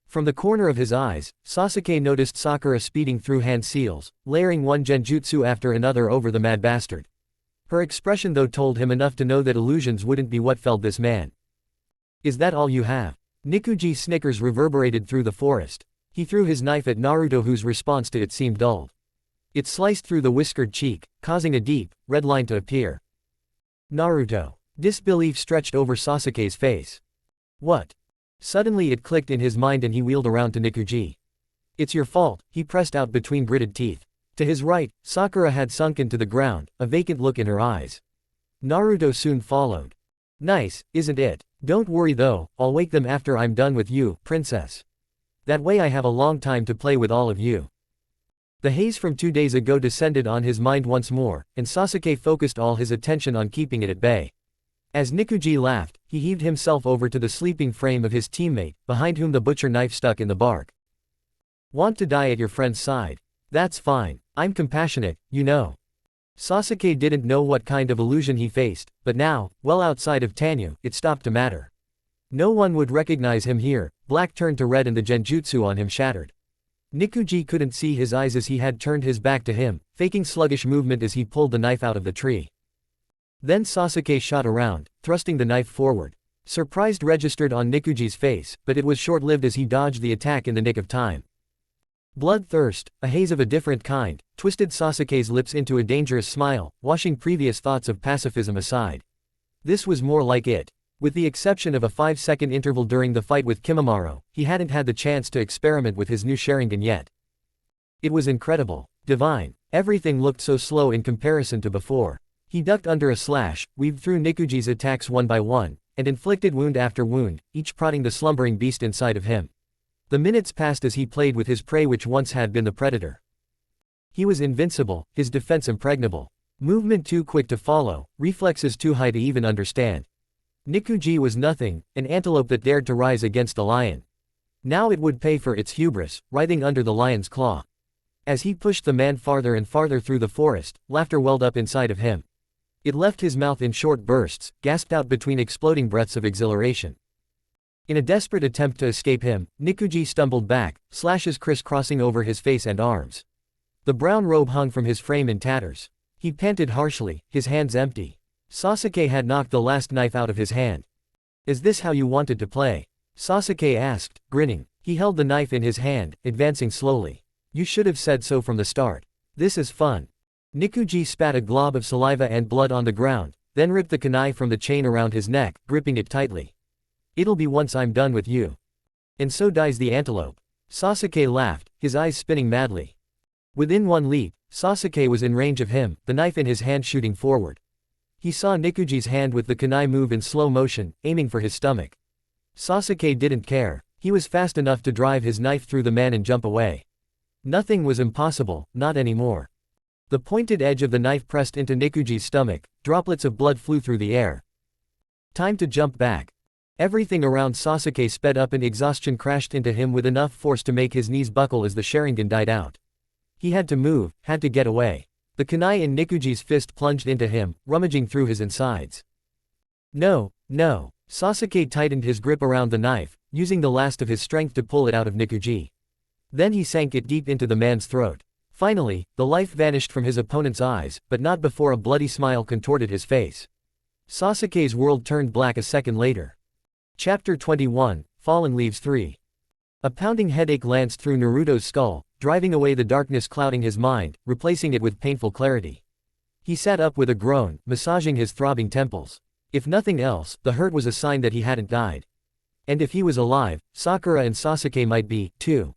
[SPEAKER 1] From the corner of his eyes, Sasuke noticed Sakura speeding through hand seals, layering one genjutsu after another over the mad bastard. Her expression though told him enough to know that illusions wouldn't be what felled this man. "Is that all you have?" Nikuji's snickers reverberated through the forest. He threw his knife at Naruto, whose response to it seemed dulled. It sliced through the whiskered cheek, causing a deep, red line to appear. Naruto. Disbelief stretched over Sasuke's face. "What?" Suddenly it clicked in his mind and he wheeled around to Nikuji. "It's your fault," he pressed out between gritted teeth. To his right, Sakura had sunken to the ground, a vacant look in her eyes. Naruto soon followed. "Nice, isn't it? Don't worry though, I'll wake them after I'm done with you, princess. That way I have a long time to play with all of you." The haze from 2 days ago descended on his mind once more, and Sasuke focused all his attention on keeping it at bay. As Nikuji laughed, he heaved himself over to the sleeping frame of his teammate, behind whom the butcher knife stuck in the bark. "Want to die at your friend's side? That's fine, I'm compassionate, you know." Sasuke didn't know what kind of illusion he faced, but now, well outside of Tanyu, it stopped to matter. No one would recognize him here. Black turned to red and the genjutsu on him shattered. Nikuji couldn't see his eyes as he had turned his back to him, faking sluggish movement as he pulled the knife out of the tree. Then Sasuke shot around, thrusting the knife forward. Surprise registered on Nikuji's face, but it was short-lived as he dodged the attack in the nick of time. Bloodthirst, a haze of a different kind, twisted Sasuke's lips into a dangerous smile, washing previous thoughts of pacifism aside. This was more like it. With the exception of a 5-second interval during the fight with Kimimaro, he hadn't had the chance to experiment with his new Sharingan yet. It was incredible. Divine. Everything looked so slow in comparison to before. He ducked under a slash, weaved through Nikuji's attacks one by one, and inflicted wound after wound, each prodding the slumbering beast inside of him. The minutes passed as he played with his prey which once had been the predator. He was invincible, his defense impregnable. Movement too quick to follow, reflexes too high to even understand. Nikuji was nothing, an antelope that dared to rise against a lion. Now it would pay for its hubris, writhing under the lion's claw. As he pushed the man farther and farther through the forest, laughter welled up inside of him. It left his mouth in short bursts, gasped out between exploding breaths of exhilaration. In a desperate attempt to escape him, Nikuji stumbled back, slashes crisscrossing over his face and arms. The brown robe hung from his frame in tatters. He panted harshly, his hands empty. Sasuke had knocked the last knife out of his hand. "Is this how you wanted to play?" Sasuke asked, grinning. He held the knife in his hand, advancing slowly. "You should have said so from the start. This is fun." Nikuji spat a glob of saliva and blood on the ground, then ripped the kunai from the chain around his neck, gripping it tightly. "It'll be once I'm done with you. And so dies the antelope." Sasuke laughed, his eyes spinning madly. Within one leap, Sasuke was in range of him, the knife in his hand shooting forward. He saw Nikuji's hand with the kunai move in slow motion, aiming for his stomach. Sasuke didn't care. He was fast enough to drive his knife through the man and jump away. Nothing was impossible, not anymore. The pointed edge of the knife pressed into Nikuji's stomach, droplets of blood flew through the air. Time to jump back. Everything around Sasuke sped up and exhaustion crashed into him with enough force to make his knees buckle as the Sharingan died out. He had to move, had to get away. The kunai in Nikuji's fist plunged into him, rummaging through his insides. No, no. Sasuke tightened his grip around the knife, using the last of his strength to pull it out of Nikuji. Then he sank it deep into the man's throat. Finally, the life vanished from his opponent's eyes, but not before a bloody smile contorted his face. Sasuke's world turned black a second later. Chapter 21, Fallen Leaves 3. A pounding headache lanced through Naruto's skull, driving away the darkness clouding his mind, replacing it with painful clarity. He sat up with a groan, massaging his throbbing temples. If nothing else, the hurt was a sign that he hadn't died. And if he was alive, Sakura and Sasuke might be, too.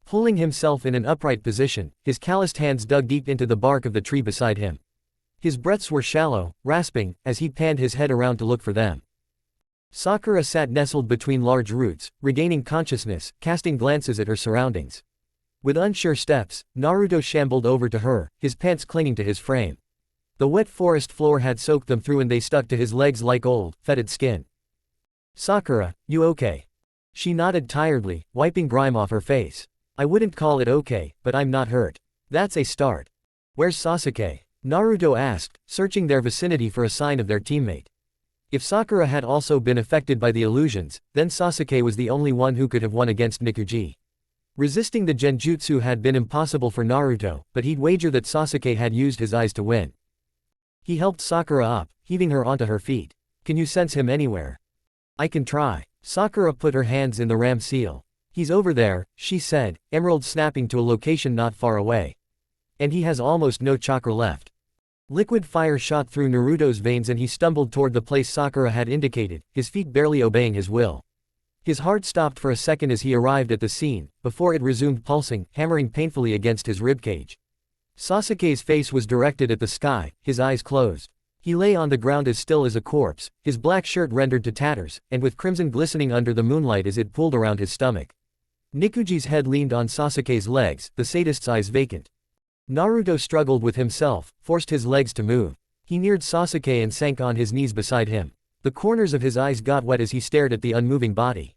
[SPEAKER 1] Pulling himself in an upright position, his calloused hands dug deep into the bark of the tree beside him. His breaths were shallow, rasping, as he panned his head around to look for them. Sakura sat nestled between large roots, regaining consciousness, casting glances at her surroundings. With unsure steps, Naruto shambled over to her, his pants clinging to his frame. The wet forest floor had soaked them through and they stuck to his legs like old, fetid skin. "Sakura, you okay?" She nodded tiredly, wiping grime off her face. "I wouldn't call it okay, but I'm not hurt." "That's a start. Where's Sasuke?" Naruto asked, searching their vicinity for a sign of their teammate. If Sakura had also been affected by the illusions, then Sasuke was the only one who could have won against Nikuji. Resisting the genjutsu had been impossible for Naruto, but he'd wager that Sasuke had used his eyes to win. He helped Sakura up, heaving her onto her feet. "Can you sense him anywhere?" "I can try." Sakura put her hands in the ram seal. "He's over there," she said, emerald snapping to a location not far away. "And he has almost no chakra left." Liquid fire shot through Naruto's veins and he stumbled toward the place Sakura had indicated, his feet barely obeying his will. His heart stopped for a second as he arrived at the scene, before it resumed pulsing, hammering painfully against his ribcage. Sasuke's face was directed at the sky, his eyes closed. He lay on the ground as still as a corpse, his black shirt rendered to tatters, and with crimson glistening under the moonlight as it pooled around his stomach. Nikuji's head leaned on Sasuke's legs, the sadist's eyes vacant. Naruto struggled with himself, forced his legs to move. He neared Sasuke and sank on his knees beside him. The corners of his eyes got wet as he stared at the unmoving body.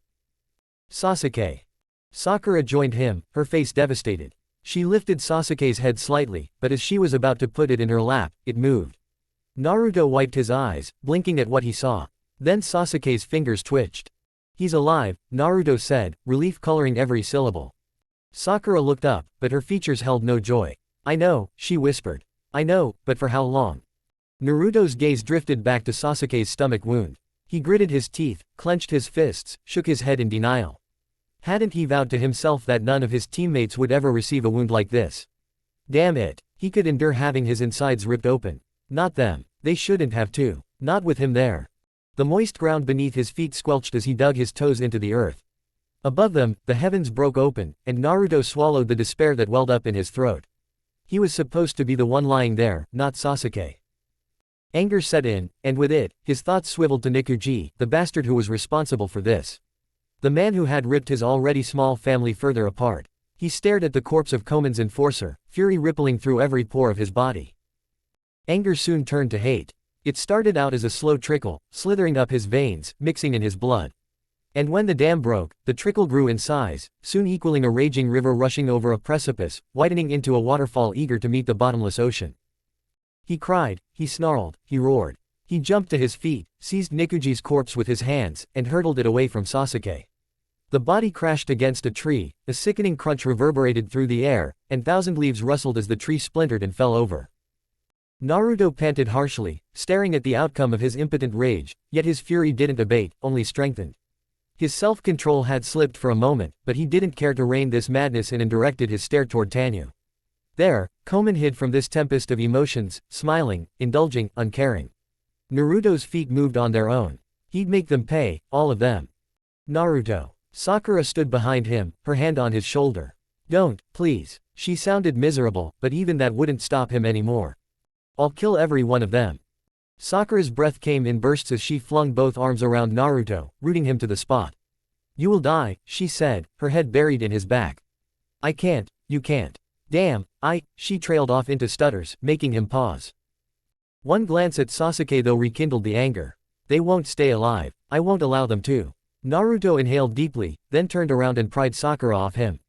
[SPEAKER 1] "Sasuke." Sakura joined him, her face devastated. She lifted Sasuke's head slightly, but as she was about to put it in her lap, it moved. Naruto wiped his eyes, blinking at what he saw. Then Sasuke's fingers twitched. "He's alive," Naruto said, relief coloring every syllable. Sakura looked up, but her features held no joy. "I know," she whispered. "I know, but for how long?" Naruto's gaze drifted back to Sasuke's stomach wound. He gritted his teeth, clenched his fists, shook his head in denial. Hadn't he vowed to himself that none of his teammates would ever receive a wound like this? Damn it, he could endure having his insides ripped open. Not them. They shouldn't have to. Not with him there. The moist ground beneath his feet squelched as he dug his toes into the earth. Above them, the heavens broke open, and Naruto swallowed the despair that welled up in his throat. He was supposed to be the one lying there, not Sasuke. Anger set in, and with it, his thoughts swiveled to Nikuji, the bastard who was responsible for this. The man who had ripped his already small family further apart. He stared at the corpse of Komen's enforcer, fury rippling through every pore of his body. Anger soon turned to hate. It started out as a slow trickle, slithering up his veins, mixing in his blood. And when the dam broke, the trickle grew in size, soon equaling a raging river rushing over a precipice, widening into a waterfall eager to meet the bottomless ocean. He cried, he snarled, he roared. He jumped to his feet, seized Nikuji's corpse with his hands, and hurtled it away from Sasuke. The body crashed against a tree, a sickening crunch reverberated through the air, and thousand leaves rustled as the tree splintered and fell over. Naruto panted harshly, staring at the outcome of his impotent rage, yet his fury didn't abate, only strengthened. His self-control had slipped for a moment, but he didn't care to rein this madness in and directed his stare toward Tanu. There, Koman hid from this tempest of emotions, smiling, indulging, uncaring. Naruto's feet moved on their own. He'd make them pay, all of them. Naruto. Sakura stood behind him, her hand on his shoulder. Don't, please. She sounded miserable, but even that wouldn't stop him anymore. I'll kill every one of them. Sakura's breath came in bursts as she flung both arms around Naruto, rooting him to the spot. You will die, she said, her head buried in his back. I can't, you can't. Damn, she trailed off into stutters, making him pause. One glance at Sasuke though rekindled the anger. They won't stay alive, I won't allow them to. Naruto inhaled deeply, then turned around and pried Sakura off him.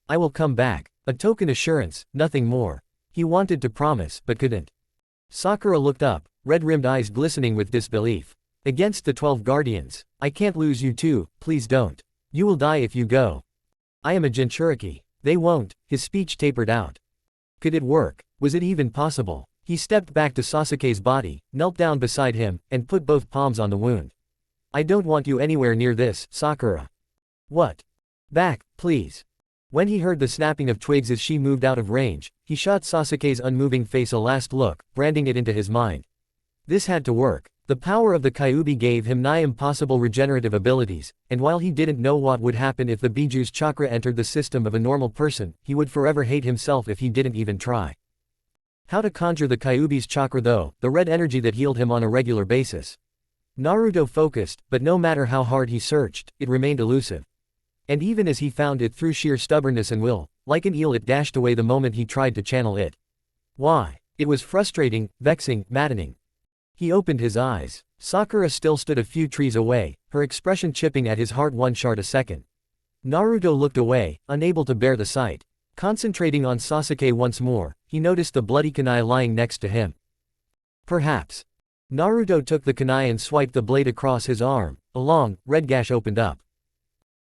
[SPEAKER 1] I will come back. A token assurance, nothing more. He wanted to promise, but couldn't. Sakura looked up, red-rimmed eyes glistening with disbelief. Against the 12 guardians. I can't lose you too, please don't. You will die if you go. I am a Jinchuriki. They won't. His speech tapered out. Could it work? Was it even possible? He stepped back to Sasuke's body, knelt down beside him, and put both palms on the wound. I don't want you anywhere near this, Sakura. What? Back, please. When he heard the snapping of twigs as she moved out of range, he shot Sasuke's unmoving face a last look, branding it into his mind. This had to work. The power of the Kyuubi gave him nigh impossible regenerative abilities, and while he didn't know what would happen if the Biju's chakra entered the system of a normal person, he would forever hate himself if he didn't even try. How to conjure the Kyuubi's chakra though, the red energy that healed him on a regular basis. Naruto focused, but no matter how hard he searched, it remained elusive. And even as he found it through sheer stubbornness and will, like an eel it dashed away the moment he tried to channel it. Why? It was frustrating, vexing, maddening. He opened his eyes. Sakura still stood a few trees away, her expression chipping at his heart one shard a second. Naruto looked away, unable to bear the sight. Concentrating on Sasuke once more, he noticed the bloody kunai lying next to him. Perhaps. Naruto took the kunai and swiped the blade across his arm. A long, red gash opened up.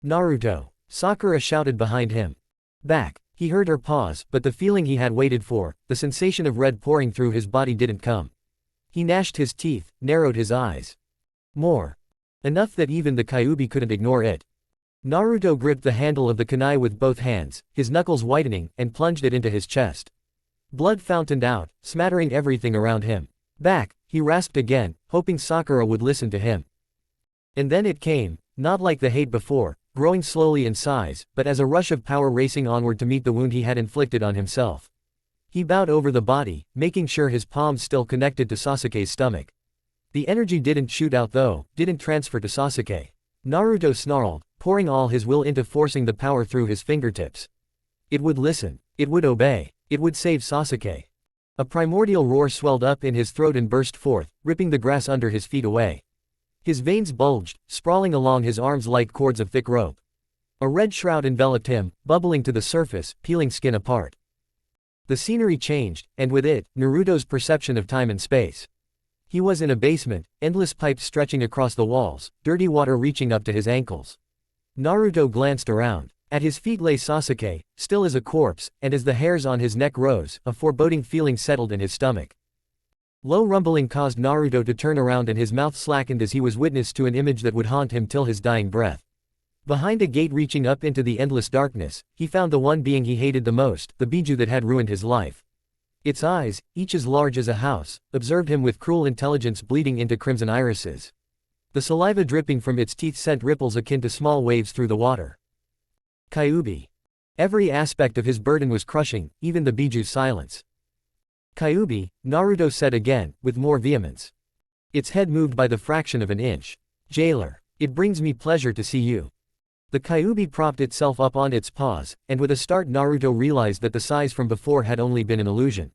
[SPEAKER 1] Naruto. Sakura shouted behind him. Back. He heard her pause, but the feeling he had waited for, the sensation of red pouring through his body didn't come. He gnashed his teeth, narrowed his eyes. More. Enough that even the Kyuubi couldn't ignore it. Naruto gripped the handle of the kunai with both hands, his knuckles whitening, and plunged it into his chest. Blood fountained out, smattering everything around him. Back, he rasped again, hoping Sakura would listen to him. And then it came, not like the hate before, growing slowly in size, but as a rush of power racing onward to meet the wound he had inflicted on himself. He bowed over the body, making sure his palms still connected to Sasuke's stomach. The energy didn't shoot out though, didn't transfer to Sasuke. Naruto snarled, pouring all his will into forcing the power through his fingertips. It would listen. It would obey. It would save Sasuke. A primordial roar swelled up in his throat and burst forth, ripping the grass under his feet away. His veins bulged, sprawling along his arms like cords of thick rope. A red shroud enveloped him, bubbling to the surface, peeling skin apart. The scenery changed, and with it, Naruto's perception of time and space. He was in a basement, endless pipes stretching across the walls, dirty water reaching up to his ankles. Naruto glanced around. At his feet lay Sasuke, still as a corpse, and as the hairs on his neck rose, a foreboding feeling settled in his stomach. Low rumbling caused Naruto to turn around and his mouth slackened as he was witness to an image that would haunt him till his dying breath. Behind a gate reaching up into the endless darkness, he found the one being he hated the most, the Biju that had ruined his life. Its eyes, each as large as a house, observed him with cruel intelligence bleeding into crimson irises. The saliva dripping from its teeth sent ripples akin to small waves through the water. Kyuubi. Every aspect of his burden was crushing, even the Biju's silence. Kyuubi, Naruto said again, with more vehemence. Its head moved by the fraction of an inch. Jailer. It brings me pleasure to see you. The Kyuubi propped itself up on its paws, and with a start Naruto realized that the size from before had only been an illusion.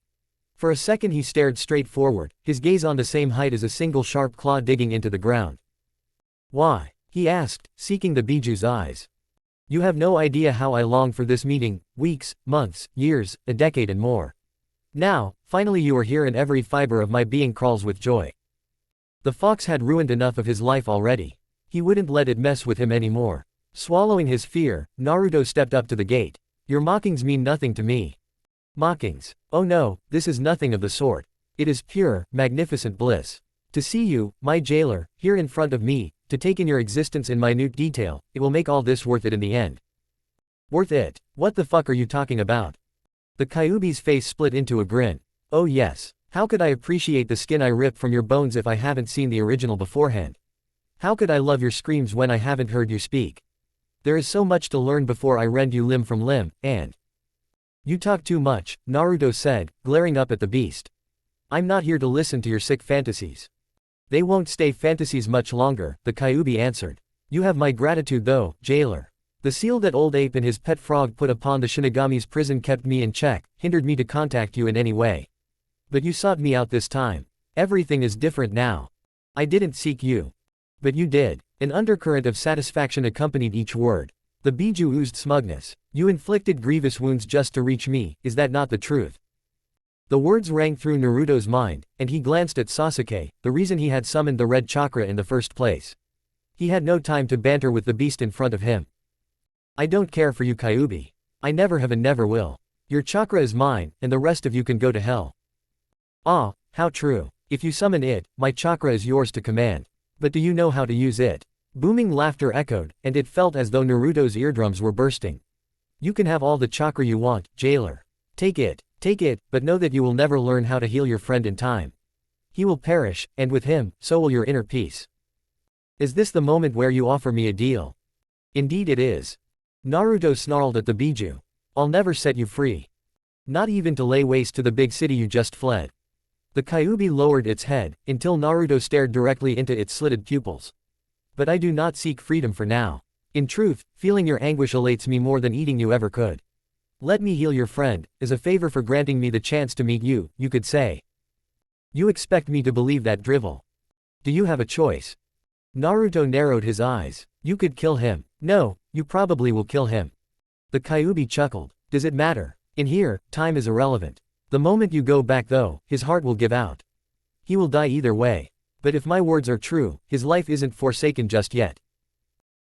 [SPEAKER 1] For a second he stared straight forward, his gaze on the same height as a single sharp claw digging into the ground. Why? He asked, seeking the Biju's eyes. You have no idea how I long for this meeting, weeks, months, years, a decade and more. Now, finally you are here and every fiber of my being crawls with joy. The fox had ruined enough of his life already. He wouldn't let it mess with him anymore. Swallowing his fear, Naruto stepped up to the gate. Your mockings mean nothing to me. Mockings. Oh no, this is nothing of the sort. It is pure, magnificent bliss. To see you, my jailer, here in front of me, to take in your existence in minute detail, it will make all this worth it in the end. Worth it? What the fuck are you talking about? The Kyuubi's face split into a grin. Oh yes. How could I appreciate the skin I ripped from your bones if I haven't seen the original beforehand? How could I love your screams when I haven't heard you speak? There is so much to learn before I rend you limb from limb, and… You talk too much, Naruto said, glaring up at the beast. I'm not here to listen to your sick fantasies. They won't stay fantasies much longer, the Kyuubi answered. You have my gratitude though, jailer. The seal that old ape and his pet frog put upon the Shinigami's prison kept me in check, hindered me to contact you in any way. But you sought me out this time. Everything is different now. I didn't seek you. But you did. An undercurrent of satisfaction accompanied each word. The Biju oozed smugness. You inflicted grievous wounds just to reach me, is that not the truth? The words rang through Naruto's mind, and he glanced at Sasuke, the reason he had summoned the red chakra in the first place. He had no time to banter with the beast in front of him. I don't care for you, Kyuubi. I never have and never will. Your chakra is mine, and the rest of you can go to hell. Ah, how true. If you summon it, my chakra is yours to command. But do you know how to use it? Booming laughter echoed, and it felt as though Naruto's eardrums were bursting. You can have all the chakra you want, jailer. Take it, but know that you will never learn how to heal your friend in time. He will perish, and with him, so will your inner peace. Is this the moment where you offer me a deal? Indeed it is. Naruto snarled at the Biju. I'll never set you free. Not even to lay waste to the big city you just fled. The Kyuubi lowered its head, until Naruto stared directly into its slitted pupils. But I do not seek freedom for now. In truth, feeling your anguish elates me more than eating you ever could. Let me heal your friend, as a favor for granting me the chance to meet you, you could say. You expect me to believe that drivel? Do you have a choice? Naruto narrowed his eyes. You could kill him. No, you probably will kill him. The Kyuubi chuckled. Does it matter? In here, time is irrelevant. The moment you go back though, his heart will give out. He will die either way. But if my words are true, his life isn't forsaken just yet.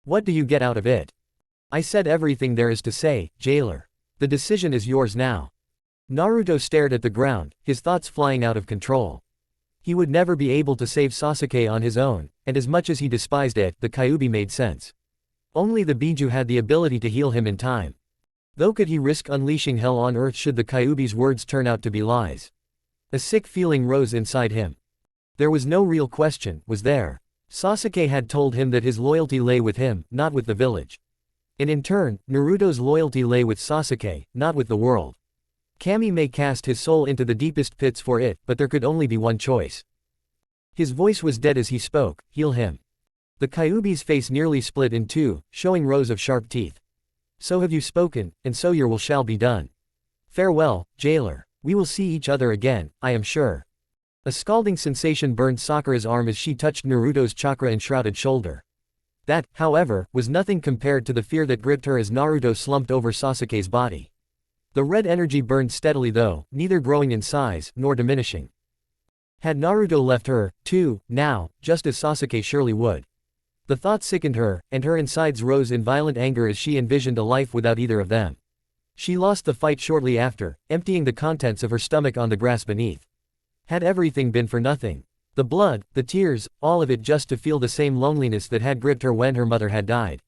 [SPEAKER 1] What do you get out of it? I said everything there is to say, jailer. The decision is yours now. Naruto stared at the ground, his thoughts flying out of control. He would never be able to save Sasuke on his own, and as much as he despised it, the Kyuubi made sense. Only the Biju had the ability to heal him in time. Though could he risk unleashing hell on earth should the Kyuubi's words turn out to be lies? A sick feeling rose inside him. There was no real question, was there? Sasuke had told him that his loyalty lay with him, not with the village. And in turn, Naruto's loyalty lay with Sasuke, not with the world. Kami may cast his soul into the deepest pits for it, but there could only be one choice. His voice was dead as he spoke, heal him. The Kyuubi's face nearly split in two, showing rows of sharp teeth. So have you spoken, and so your will shall be done. Farewell, jailer. We will see each other again, I am sure. A scalding sensation burned Sakura's arm as she touched Naruto's chakra-enshrouded shoulder. That, however, was nothing compared to the fear that gripped her as Naruto slumped over Sasuke's body. The red energy burned steadily though, neither growing in size, nor diminishing. Had Naruto left her, too, now, just as Sasuke surely would. The thought sickened her, and her insides rose in violent anger as she envisioned a life without either of them. She lost the fight shortly after, emptying the contents of her stomach on the grass beneath. Had everything been for nothing? The blood, the tears, all of it just to feel the same loneliness that had gripped her when her mother had died.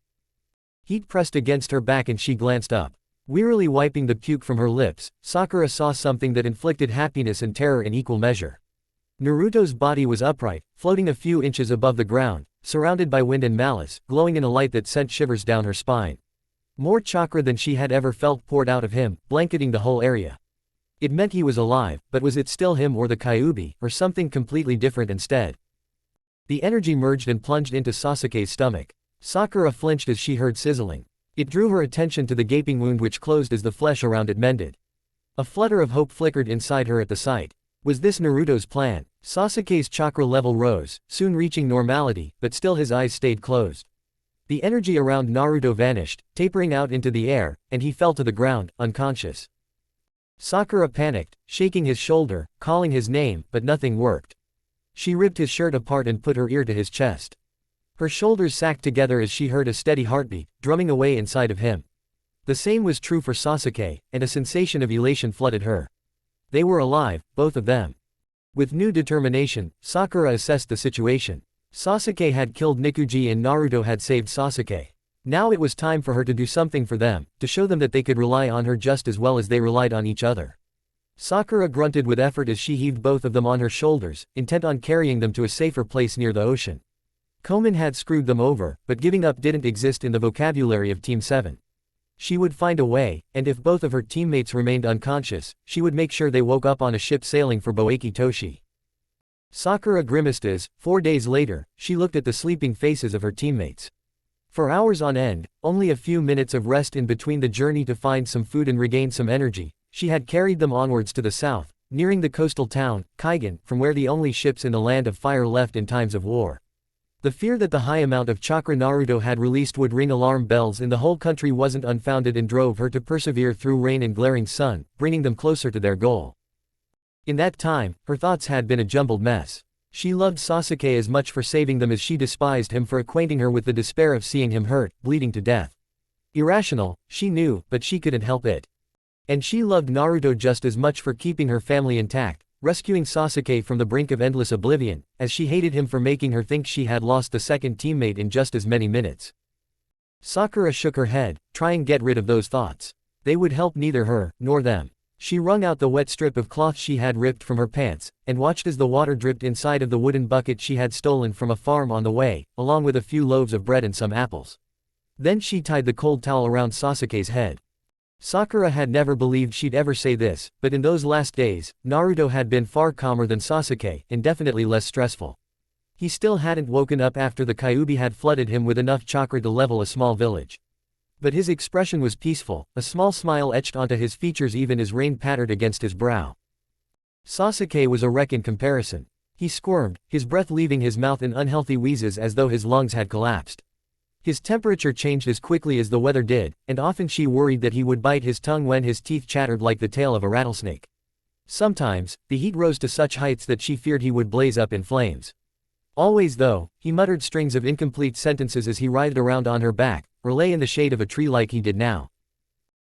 [SPEAKER 1] Heat pressed against her back and she glanced up. Wearily wiping the puke from her lips, Sakura saw something that inflicted happiness and terror in equal measure. Naruto's body was upright, floating a few inches above the ground, surrounded by wind and malice, glowing in a light that sent shivers down her spine. More chakra than she had ever felt poured out of him, blanketing the whole area. It meant he was alive, but was it still him or the Kyuubi, or something completely different instead? The energy merged and plunged into Sasuke's stomach. Sakura flinched as she heard sizzling. It drew her attention to the gaping wound which closed as the flesh around it mended. A flutter of hope flickered inside her at the sight. Was this Naruto's plan? Sasuke's chakra level rose, soon reaching normality, but still his eyes stayed closed. The energy around Naruto vanished, tapering out into the air, and he fell to the ground, unconscious. Sakura panicked, shaking his shoulder, calling his name, but nothing worked. She ripped his shirt apart and put her ear to his chest. Her shoulders sagged together as she heard a steady heartbeat, drumming away inside of him. The same was true for Sasuke, and a sensation of elation flooded her. They were alive, both of them. With new determination, Sakura assessed the situation. Sasuke had killed Nikuji and Naruto had saved Sasuke. Now it was time for her to do something for them, to show them that they could rely on her just as well as they relied on each other. Sakura grunted with effort as she heaved both of them on her shoulders, intent on carrying them to a safer place near the ocean. Koman had screwed them over, but giving up didn't exist in the vocabulary of Team 7. She would find a way, and if both of her teammates remained unconscious, she would make sure they woke up on a ship sailing for Boeki Toshi. Sakura grimaced as, 4 days later, she looked at the sleeping faces of her teammates. For hours on end, only a few minutes of rest in between the journey to find some food and regain some energy, she had carried them onwards to the south, nearing the coastal town, Kaigan, from where the only ships in the Land of Fire left in times of war. The fear that the high amount of chakra Naruto had released would ring alarm bells in the whole country wasn't unfounded and drove her to persevere through rain and glaring sun, bringing them closer to their goal. In that time, her thoughts had been a jumbled mess. She loved Sasuke as much for saving them as she despised him for acquainting her with the despair of seeing him hurt, bleeding to death. Irrational, she knew, but she couldn't help it. And she loved Naruto just as much for keeping her family intact, rescuing Sasuke from the brink of endless oblivion, as she hated him for making her think she had lost the second teammate in just as many minutes. Sakura shook her head, trying to get rid of those thoughts. They would help neither her, nor them. She wrung out the wet strip of cloth she had ripped from her pants, and watched as the water dripped inside of the wooden bucket she had stolen from a farm on the way, along with a few loaves of bread and some apples. Then she tied the cold towel around Sasuke's head. Sakura had never believed she'd ever say this, but in those last days, Naruto had been far calmer than Sasuke, and definitely less stressful. He still hadn't woken up after the Kyuubi had flooded him with enough chakra to level a small village. But his expression was peaceful, a small smile etched onto his features even as rain pattered against his brow. Sasuke was a wreck in comparison. He squirmed, his breath leaving his mouth in unhealthy wheezes as though his lungs had collapsed. His temperature changed as quickly as the weather did, and often she worried that he would bite his tongue when his teeth chattered like the tail of a rattlesnake. Sometimes, the heat rose to such heights that she feared he would blaze up in flames. Always though, he muttered strings of incomplete sentences as he writhed around on her back, or lay in the shade of a tree like he did now.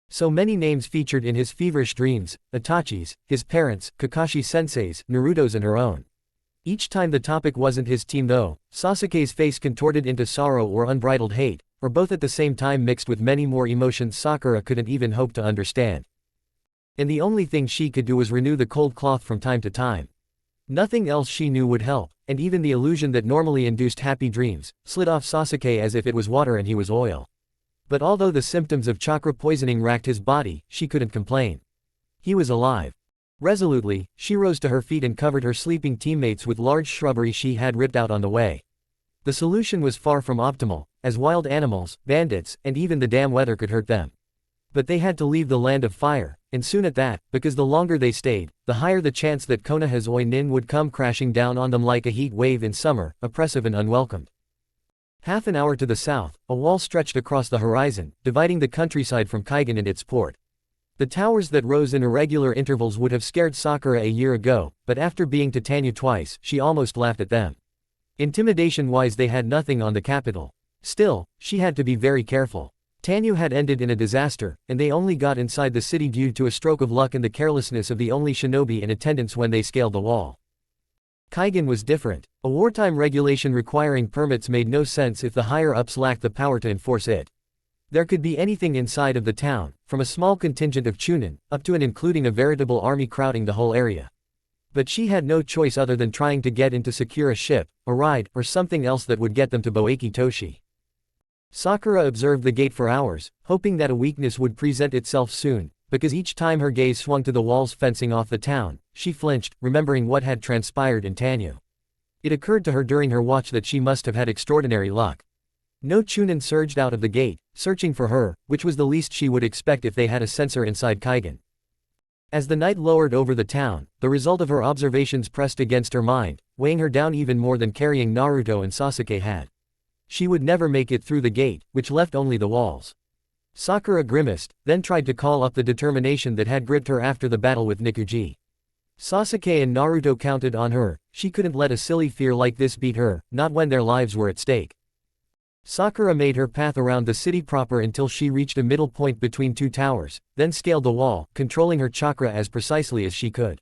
[SPEAKER 1] So many names featured in his feverish dreams, Itachi's, his parents, Kakashi-sensei's, Naruto's and her own. Each time the topic wasn't his team though, Sasuke's face contorted into sorrow or unbridled hate, or both at the same time mixed with many more emotions Sakura couldn't even hope to understand. And the only thing she could do was renew the cold cloth from time to time. Nothing else she knew would help, and even the illusion that normally induced happy dreams, slid off Sasuke as if it was water and he was oil. But although the symptoms of chakra poisoning racked his body, she couldn't complain. He was alive. Resolutely, she rose to her feet and covered her sleeping teammates with large shrubbery she had ripped out on the way. The solution was far from optimal, as wild animals, bandits, and even the damn weather could hurt them. But they had to leave the Land of Fire, and soon at that, because the longer they stayed, the higher the chance that Konoha's Oinin would come crashing down on them like a heat wave in summer, oppressive and unwelcomed. Half an hour to the south, a wall stretched across the horizon, dividing the countryside from Kaigan and its port. The towers that rose in irregular intervals would have scared Sakura a year ago, but after being to Tanya twice, she almost laughed at them. Intimidation-wise they had nothing on the capital. Still, she had to be very careful. Tanya had ended in a disaster, and they only got inside the city due to a stroke of luck and the carelessness of the only shinobi in attendance when they scaled the wall. Kaigan was different. A wartime regulation requiring permits made no sense if the higher-ups lacked the power to enforce it. There could be anything inside of the town, from a small contingent of Chunin, up to and including a veritable army crowding the whole area. But she had no choice other than trying to get in to secure a ship, a ride, or something else that would get them to Boeki Toshi. Sakura observed the gate for hours, hoping that a weakness would present itself soon, because each time her gaze swung to the walls fencing off the town, she flinched, remembering what had transpired in Tanya. It occurred to her during her watch that she must have had extraordinary luck. No Chunin surged out of the gate, searching for her, which was the least she would expect if they had a sensor inside Kaigan. As the night lowered over the town, the result of her observations pressed against her mind, weighing her down even more than carrying Naruto and Sasuke had. She would never make it through the gate, which left only the walls. Sakura grimaced, then tried to call up the determination that had gripped her after the battle with Nikuji. Sasuke and Naruto counted on her, she couldn't let a silly fear like this beat her, not when their lives were at stake. Sakura made her path around the city proper until she reached a middle point between two towers, then scaled the wall, controlling her chakra as precisely as she could.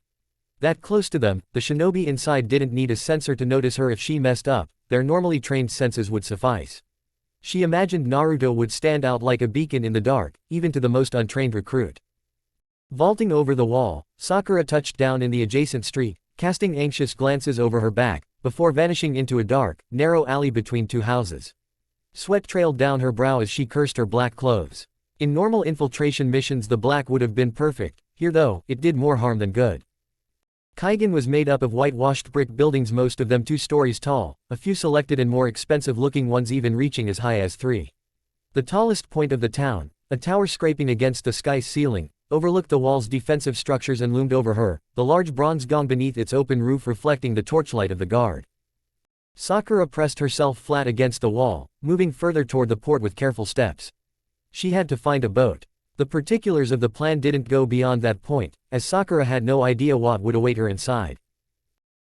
[SPEAKER 1] That close to them, the shinobi inside didn't need a sensor to notice her if she messed up, their normally trained senses would suffice. She imagined Naruto would stand out like a beacon in the dark, even to the most untrained recruit. Vaulting over the wall, Sakura touched down in the adjacent street, casting anxious glances over her back, before vanishing into a dark, narrow alley between two houses. Sweat trailed down her brow as she cursed her black clothes. In normal infiltration missions the black would have been perfect, here though, it did more harm than good. Kaigan was made up of whitewashed brick buildings, most of them 2 stories tall, a few selected and more expensive-looking ones even reaching as high as 3. The tallest point of the town, a tower scraping against the sky's ceiling, overlooked the wall's defensive structures and loomed over her, the large bronze gong beneath its open roof reflecting the torchlight of the guard. Sakura pressed herself flat against the wall, moving further toward the port with careful steps. She had to find a boat. The particulars of the plan didn't go beyond that point, as Sakura had no idea what would await her inside.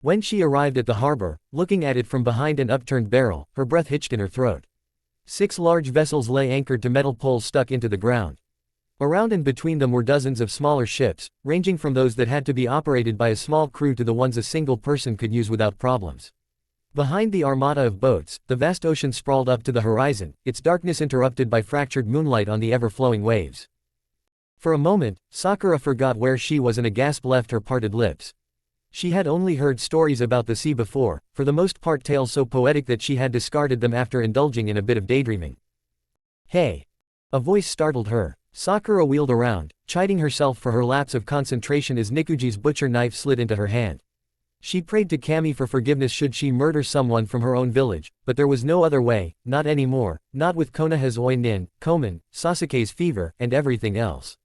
[SPEAKER 1] When she arrived at the harbor, looking at it from behind an upturned barrel, her breath hitched in her throat. 6 large vessels lay anchored to metal poles stuck into the ground. Around and between them were dozens of smaller ships, ranging from those that had to be operated by a small crew to the ones a single person could use without problems. Behind the armada of boats, the vast ocean sprawled up to the horizon, its darkness interrupted by fractured moonlight on the ever-flowing waves. For a moment, Sakura forgot where she was and a gasp left her parted lips. She had only heard stories about the sea before, for the most part tales so poetic that she had discarded them after indulging in a bit of daydreaming. "Hey!" A voice startled her. Sakura wheeled around, chiding herself for her lapse of concentration as Nikuji's butcher knife slid into her hand. She prayed to Kami for forgiveness should she murder someone from her own village, but there was no other way, not anymore, not with Konoha's Oinin, Koman, Sasuke's fever, and everything else.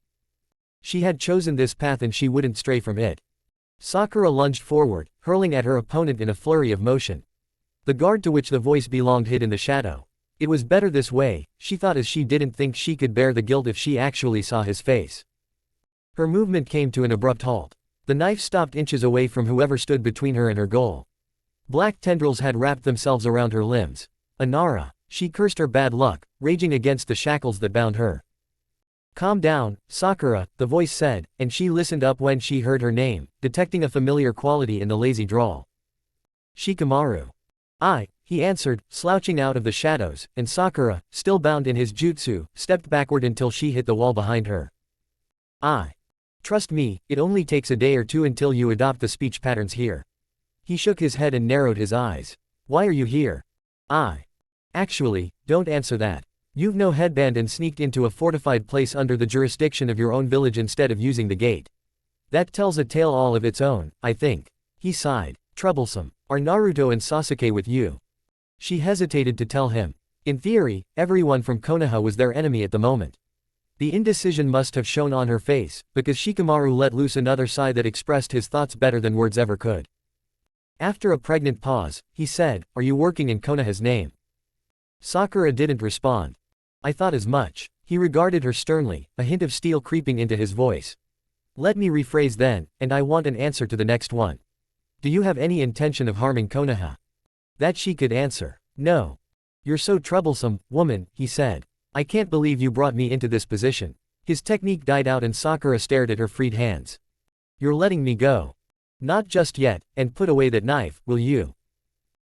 [SPEAKER 1] She had chosen this path and she wouldn't stray from it. Sakura lunged forward, hurling at her opponent in a flurry of motion. The guard to which the voice belonged hid in the shadow. It was better this way, she thought, as she didn't think she could bear the guilt if she actually saw his face. Her movement came to an abrupt halt. The knife stopped inches away from whoever stood between her and her goal. Black tendrils had wrapped themselves around her limbs. Inara, she cursed her bad luck, raging against the shackles that bound her. "Calm down, Sakura," the voice said, and she listened up when she heard her name, detecting a familiar quality in the lazy drawl. "Shikamaru." "I," he answered, slouching out of the shadows, and Sakura, still bound in his jutsu, stepped backward until she hit the wall behind her. "I. Trust me, it only takes a day or 2 until you adopt the speech patterns here." He shook his head and narrowed his eyes. "Why are you here?" "I. Actually, don't answer that. You've no headband and sneaked into a fortified place under the jurisdiction of your own village instead of using the gate. That tells a tale all of its own, I think." He sighed. "Troublesome. Are Naruto and Sasuke with you?" She hesitated to tell him. In theory, everyone from Konoha was their enemy at the moment. The indecision must have shown on her face, because Shikamaru let loose another sigh that expressed his thoughts better than words ever could. After a pregnant pause, he said, "Are you working in Konoha's name?" Sakura didn't respond. "I thought as much." He regarded her sternly, a hint of steel creeping into his voice. "Let me rephrase then, and I want an answer to the next one. Do you have any intention of harming Konoha?" That she could answer. "No." "You're so troublesome, woman," he said. "I can't believe you brought me into this position." His technique died out and Sakura stared at her freed hands. "You're letting me go." "Not just yet, and put away that knife, will you?"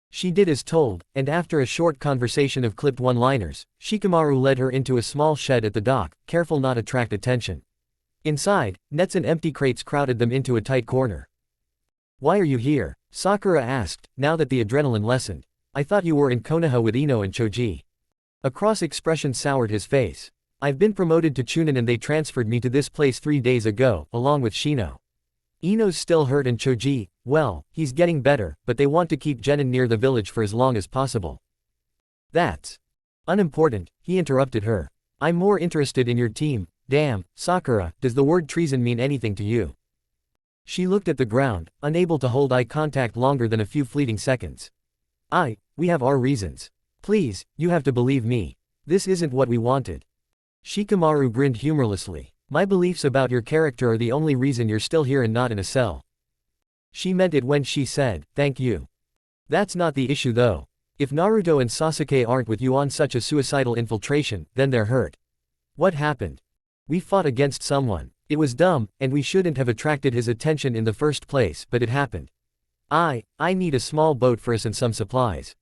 [SPEAKER 1] She did as told, and after a short conversation of clipped one-liners, Shikamaru led her into a small shed at the dock, careful not to attract attention. Inside, nets and empty crates crowded them into a tight corner. "Why are you here?" Sakura asked, now that the adrenaline lessened. "I thought you were in Konoha with Ino and Choji." A cross expression soured his face. "I've been promoted to Chunin and they transferred me to this place 3 days ago, along with Shino. Ino's still hurt and Choji, well, he's getting better, but they want to keep Genin near the village for as long as possible." "That's unimportant," he interrupted her. "I'm more interested in your team. Damn, Sakura, does the word treason mean anything to you?" She looked at the ground, unable to hold eye contact longer than a few fleeting seconds. We have our reasons. Please, you have to believe me. This isn't what we wanted." Shikamaru grinned humorlessly. "My beliefs about your character are the only reason you're still here and not in a cell." She meant it when she said, "Thank you." "That's not the issue though. If Naruto and Sasuke aren't with you on such a suicidal infiltration, then they're hurt." "What happened?" "We fought against someone. It was dumb, and we shouldn't have attracted his attention in the first place, but it happened. I need a small boat for us and some supplies."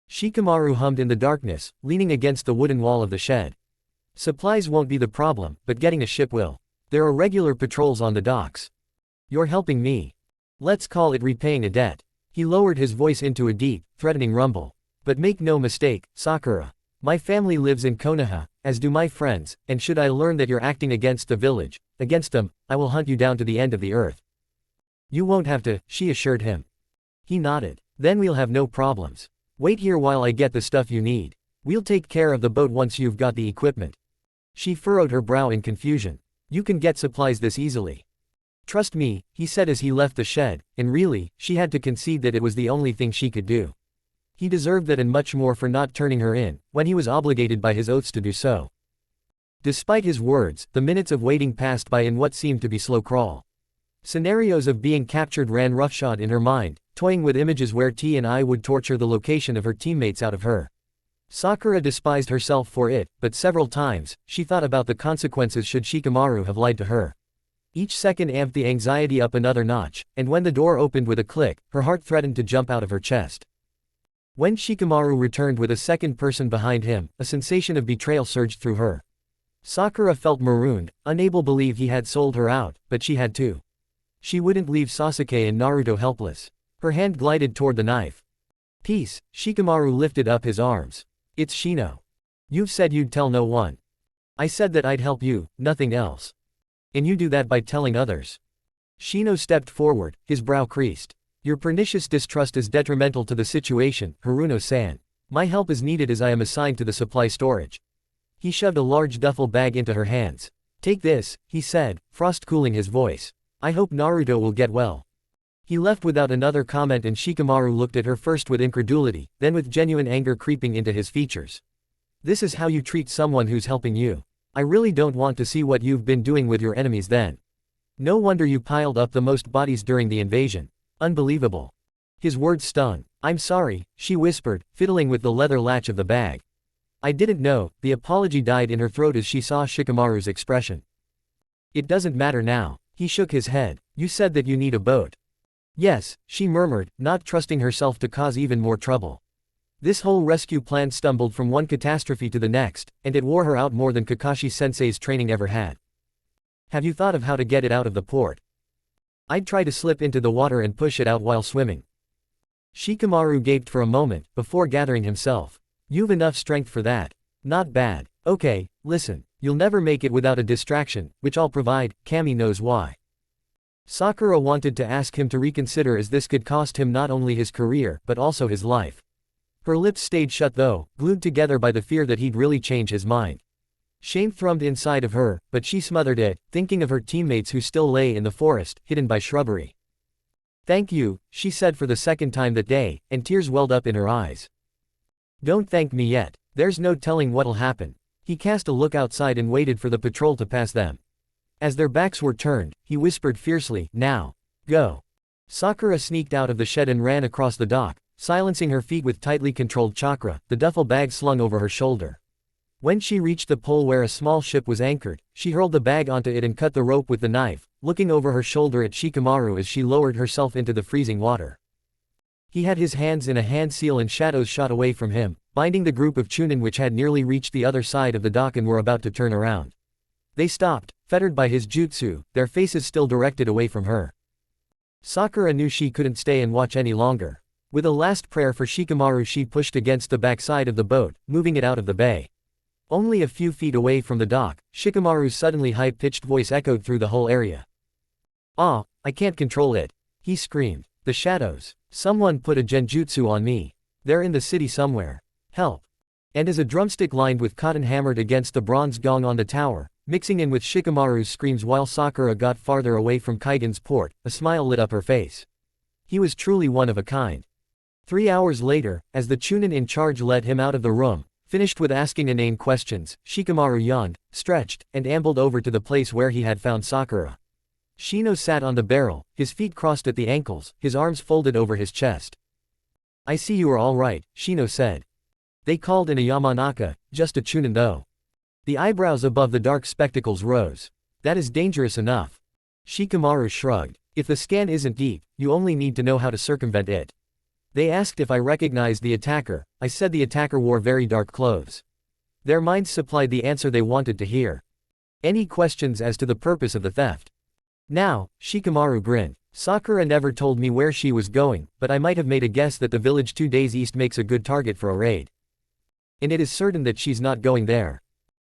[SPEAKER 1] Shikamaru hummed in the darkness, leaning against the wooden wall of the shed. Supplies won't be the problem, but getting a ship will. There are regular patrols on the docks. You're helping me. Let's call it repaying a debt. He lowered his voice into a deep, threatening rumble. But make no mistake, Sakura. My family lives in Konoha, as do my friends, and should I learn that you're acting against the village, against them, I will hunt you down to the end of the earth. You won't have to, she assured him. He nodded. Then we'll have no problems. Wait here while I get the stuff you need. We'll take care of the boat once you've got the equipment. She furrowed her brow in confusion. You can get supplies this easily. Trust me, he said as he left the shed, and really, she had to concede that it was the only thing she could do. He deserved that and much more for not turning her in, when he was obligated by his oaths to do so. Despite his words, the minutes of waiting passed by in what seemed to be slow crawl. Scenarios of being captured ran roughshod in her mind, toying with images where T and I would torture the location of her teammates out of her. Sakura despised herself for it, but several times, she thought about the consequences should Shikamaru have lied to her. Each second amped the anxiety up another notch, and when the door opened with a click, her heart threatened to jump out of her chest. When Shikamaru returned with a second person behind him, a sensation of betrayal surged through her. Sakura felt marooned, unable to believe he had sold her out, but she had too. She wouldn't leave Sasuke and Naruto helpless. Her hand glided toward the knife. Peace, Shikamaru lifted up his arms. It's Shino. You've said you'd tell no one. I said that I'd help you, nothing else. And you do that by telling others. Shino stepped forward, his brow creased. Your pernicious distrust is detrimental to the situation, Haruno-san. My help is needed as I am assigned to the supply storage. He shoved a large duffel bag into her hands. Take this, he said, frost cooling his voice. I hope Naruto will get well. He left without another comment and Shikamaru looked at her first with incredulity, then with genuine anger creeping into his features. This is how you treat someone who's helping you. I really don't want to see what you've been doing with your enemies then. No wonder you piled up the most bodies during the invasion. Unbelievable. His words stung. I'm sorry, she whispered, fiddling with the leather latch of the bag. I didn't know. The apology died in her throat as she saw Shikamaru's expression. It doesn't matter now. He shook his head. You said that you need a boat. Yes, she murmured, not trusting herself to cause even more trouble. This whole rescue plan stumbled from one catastrophe to the next, and it wore her out more than Kakashi-sensei's training ever had. Have you thought of how to get it out of the port? I'd try to slip into the water and push it out while swimming. Shikamaru gaped for a moment, before gathering himself. You've enough strength for that. Not bad. Okay, listen, you'll never make it without a distraction, which I'll provide, Kami knows why. Sakura wanted to ask him to reconsider as this could cost him not only his career, but also his life. Her lips stayed shut though, glued together by the fear that he'd really change his mind. Shame thrummed inside of her, but she smothered it, thinking of her teammates who still lay in the forest, hidden by shrubbery. Thank you, she said for the second time that day, and tears welled up in her eyes. Don't thank me yet. There's no telling what'll happen. He cast a look outside and waited for the patrol to pass them. As their backs were turned, he whispered fiercely, now. Go. Sakura sneaked out of the shed and ran across the dock, silencing her feet with tightly controlled chakra, the duffel bag slung over her shoulder. When she reached the pole where a small ship was anchored, she hurled the bag onto it and cut the rope with the knife, looking over her shoulder at Shikamaru as she lowered herself into the freezing water. He had his hands in a hand seal and shadows shot away from him, binding the group of chunin which had nearly reached the other side of the dock and were about to turn around. They stopped, fettered by his jutsu, their faces still directed away from her. Sakura knew she couldn't stay and watch any longer. With a last prayer for Shikamaru she pushed against the backside of the boat, moving it out of the bay. Only a few feet away from the dock, Shikamaru's suddenly high-pitched voice echoed through the whole area. Ah, I can't control it. He screamed. The shadows. Someone put a genjutsu on me. They're in the city somewhere. Help. And as a drumstick lined with cotton hammered against the bronze gong on the tower, mixing in with Shikamaru's screams while Sakura got farther away from Kaigen's port, a smile lit up her face. He was truly one of a kind. 3 hours later, as the chunin in charge led him out of the room, finished with asking inane questions, Shikamaru yawned, stretched, and ambled over to the place where he had found Sakura. Shino sat on the barrel, his feet crossed at the ankles, his arms folded over his chest. I see you are all right, Shino said. They called in a Yamanaka, just a chunin though. The eyebrows above the dark spectacles rose. That is dangerous enough. Shikamaru shrugged. If the scan isn't deep, you only need to know how to circumvent it. They asked if I recognized the attacker. I said the attacker wore very dark clothes. Their minds supplied the answer they wanted to hear. Any questions as to the purpose of the theft? Now, Shikamaru grinned. Sakura never told me where she was going, but I might have made a guess that the village 2 days east makes a good target for a raid. And it is certain that she's not going there.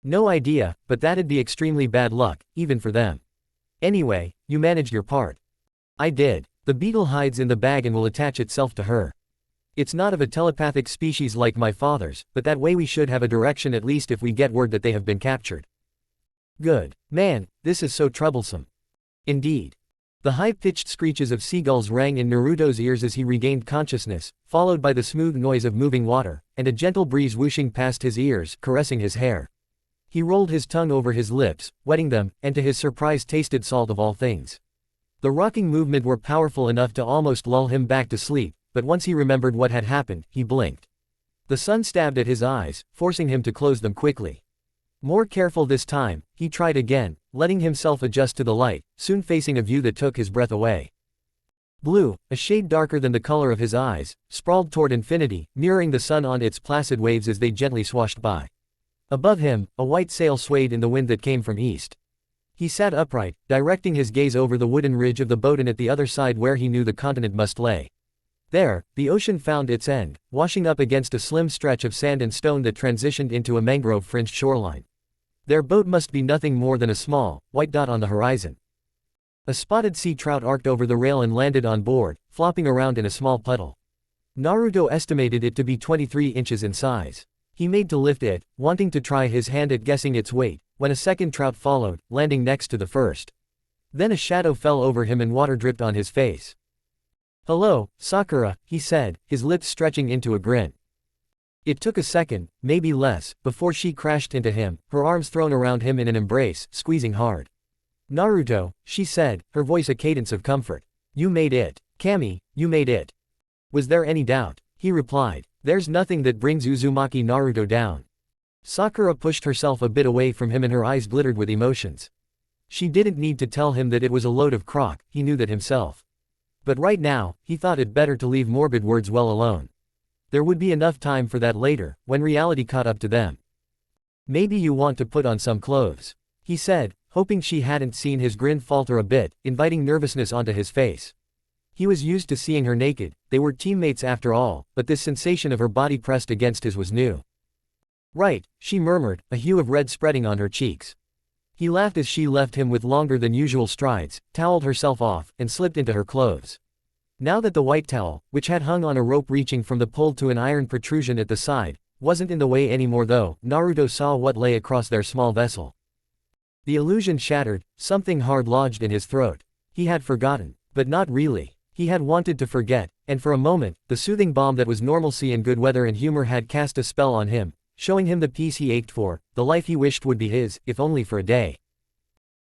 [SPEAKER 1] No idea, but that'd be extremely bad luck, even for them. Anyway, you managed your part. I did. The beetle hides in the bag and will attach itself to her. It's not of a telepathic species like my father's, but that way we should have a direction at least if we get word that they have been captured. Good. Man, this is so troublesome. Indeed. The high-pitched screeches of seagulls rang in Naruto's ears as he regained consciousness, followed by the smooth noise of moving water, and a gentle breeze whooshing past his ears, caressing his hair. He rolled his tongue over his lips, wetting them, and to his surprise tasted salt of all things. The rocking movement were powerful enough to almost lull him back to sleep, but once he remembered what had happened, he blinked. The sun stabbed at his eyes, forcing him to close them quickly. More careful this time, he tried again, letting himself adjust to the light, soon facing a view that took his breath away. Blue, a shade darker than the color of his eyes, sprawled toward infinity, mirroring the sun on its placid waves as they gently swashed by. Above him, a white sail swayed in the wind that came from east. He sat upright, directing his gaze over the wooden ridge of the boat and at the other side where he knew the continent must lay. There, the ocean found its end, washing up against a slim stretch of sand and stone that transitioned into a mangrove-fringed shoreline. Their boat must be nothing more than a small, white dot on the horizon. A spotted sea trout arced over the rail and landed on board, flopping around in a small puddle. Naruto estimated it to be 23 inches in size. He made to lift it, wanting to try his hand at guessing its weight, when a second trout followed, landing next to the first. Then a shadow fell over him and water dripped on his face. "Hello, Sakura," he said, his lips stretching into a grin. It took a second, maybe less, before she crashed into him, her arms thrown around him in an embrace, squeezing hard. "Naruto," she said, her voice a cadence of comfort. "You made it. Kami, you made it." Was there any doubt? He replied. "There's nothing that brings Uzumaki Naruto down." Sakura pushed herself a bit away from him and her eyes glittered with emotions. She didn't need to tell him that it was a load of crock, he knew that himself. But right now, he thought it better to leave morbid words well alone. There would be enough time for that later, when reality caught up to them. "Maybe you want to put on some clothes," he said, hoping she hadn't seen his grin falter a bit, inviting nervousness onto his face. He was used to seeing her naked, they were teammates after all, but this sensation of her body pressed against his was new. "Right," she murmured, a hue of red spreading on her cheeks. He laughed as she left him with longer than usual strides, toweled herself off, and slipped into her clothes. Now that the white towel, which had hung on a rope reaching from the pole to an iron protrusion at the side, wasn't in the way anymore though, Naruto saw what lay across their small vessel. The illusion shattered, something hard lodged in his throat. He had forgotten, but not really. He had wanted to forget, and for a moment, the soothing balm that was normalcy and good weather and humor had cast a spell on him, showing him the peace he ached for, the life he wished would be his, if only for a day.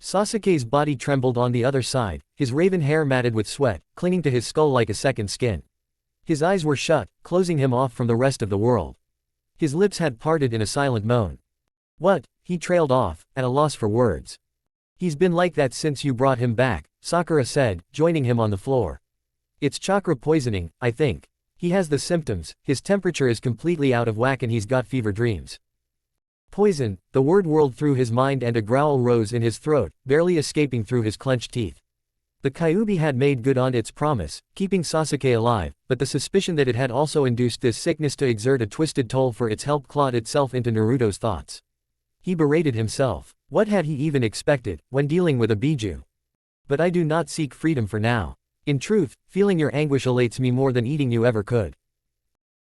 [SPEAKER 1] Sasuke's body trembled on the other side, his raven hair matted with sweat, clinging to his skull like a second skin. His eyes were shut, closing him off from the rest of the world. His lips had parted in a silent moan. "What?" he trailed off, at a loss for words. "He's been like that since you brought him back," Sakura said, joining him on the floor. "It's chakra poisoning, I think. He has the symptoms, his temperature is completely out of whack and he's got fever dreams." Poison, the word whirled through his mind and a growl rose in his throat, barely escaping through his clenched teeth. The Kyuubi had made good on its promise, keeping Sasuke alive, but the suspicion that it had also induced this sickness to exert a twisted toll for its help clawed itself into Naruto's thoughts. He berated himself. What had he even expected, when dealing with a Biju? "But I do not seek freedom for now. In truth, feeling your anguish elates me more than eating you ever could."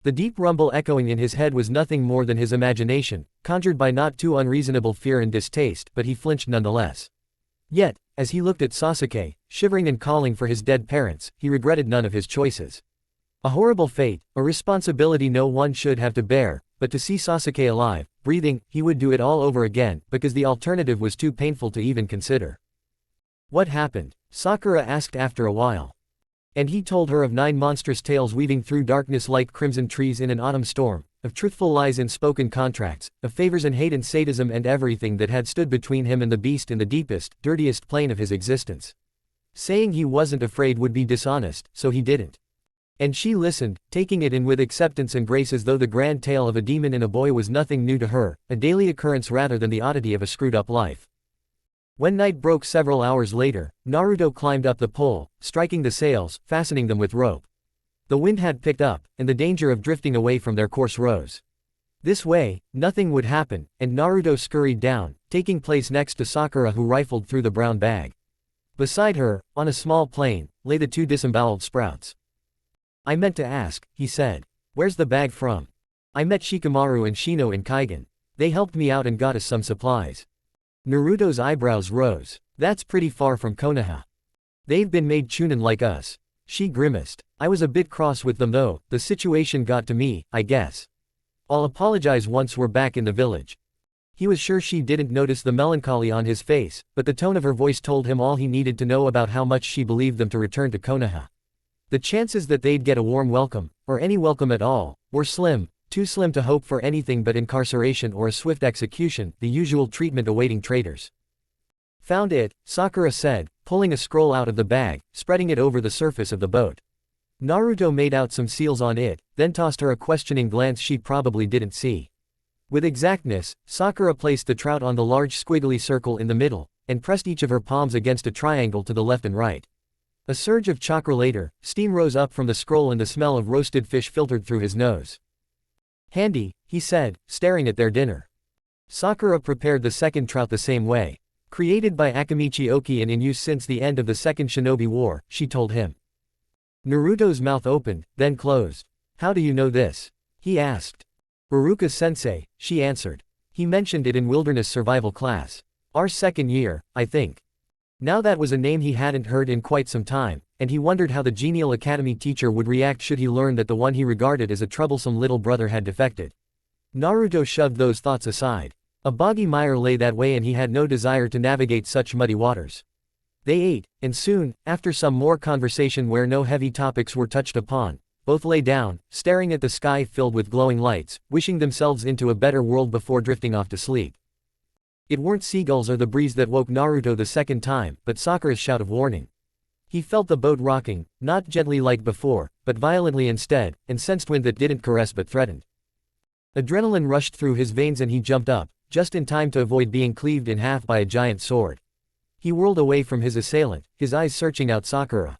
[SPEAKER 1] The deep rumble echoing in his head was nothing more than his imagination, conjured by not too unreasonable fear and distaste, but he flinched nonetheless. Yet, as he looked at Sasuke, shivering and calling for his dead parents, he regretted none of his choices. A horrible fate, a responsibility no one should have to bear, but to see Sasuke alive, breathing, he would do it all over again, because the alternative was too painful to even consider. "What happened?" Sakura asked after a while. And he told her of 9 monstrous tales weaving through darkness like crimson trees in an autumn storm, of truthful lies in spoken contracts, of favors and hate and sadism and everything that had stood between him and the beast in the deepest, dirtiest plane of his existence. Saying he wasn't afraid would be dishonest, so he didn't. And she listened, taking it in with acceptance and grace as though the grand tale of a demon and a boy was nothing new to her, a daily occurrence rather than the oddity of a screwed-up life. When night broke several hours later, Naruto climbed up the pole, striking the sails, fastening them with rope. The wind had picked up, and the danger of drifting away from their course rose. This way, nothing would happen, and Naruto scurried down, taking place next to Sakura, who rifled through the brown bag. Beside her, on a small plain, lay the two disemboweled sprouts. "I meant to ask," he said. "Where's the bag from? I met Shikamaru and Shino in Kaigan. They helped me out and got us some supplies." Naruto's eyebrows rose. "That's pretty far from Konoha. They've been made chunin like us." She grimaced. "I was a bit cross with them though, the situation got to me, I guess. I'll apologize once we're back in the village." He was sure she didn't notice the melancholy on his face, but the tone of her voice told him all he needed to know about how much she believed them to return to Konoha. The chances that they'd get a warm welcome, or any welcome at all, were slim, too slim to hope for anything but incarceration or a swift execution, the usual treatment awaiting traitors. "Found it," Sakura said, pulling a scroll out of the bag, spreading it over the surface of the boat. Naruto made out some seals on it, then tossed her a questioning glance she probably didn't see. With exactness, Sakura placed the trout on the large squiggly circle in the middle, and pressed each of her palms against a triangle to the left and right. A surge of chakra later, steam rose up from the scroll and the smell of roasted fish filtered through his nose. "Handy," he said, staring at their dinner. Sakura prepared the second trout the same way. "Created by Akamichi Oki and in use since the end of the Second Shinobi War," she told him. Naruto's mouth opened, then closed. "How do you know this?" he asked. "Baruka-sensei," she answered. "He mentioned it in wilderness survival class. Our second year, I think." Now that was a name he hadn't heard in quite some time, and he wondered how the genial academy teacher would react should he learn that the one he regarded as a troublesome little brother had defected. Naruto shoved those thoughts aside. A boggy mire lay that way and he had no desire to navigate such muddy waters. They ate, and soon, after some more conversation where no heavy topics were touched upon, both lay down, staring at the sky filled with glowing lights, wishing themselves into a better world before drifting off to sleep. It weren't seagulls or the breeze that woke Naruto the second time, but Sakura's shout of warning. He felt the boat rocking, not gently like before, but violently instead, and sensed wind that didn't caress but threatened. Adrenaline rushed through his veins and he jumped up, just in time to avoid being cleaved in half by a giant sword. He whirled away from his assailant, his eyes searching out Sakura.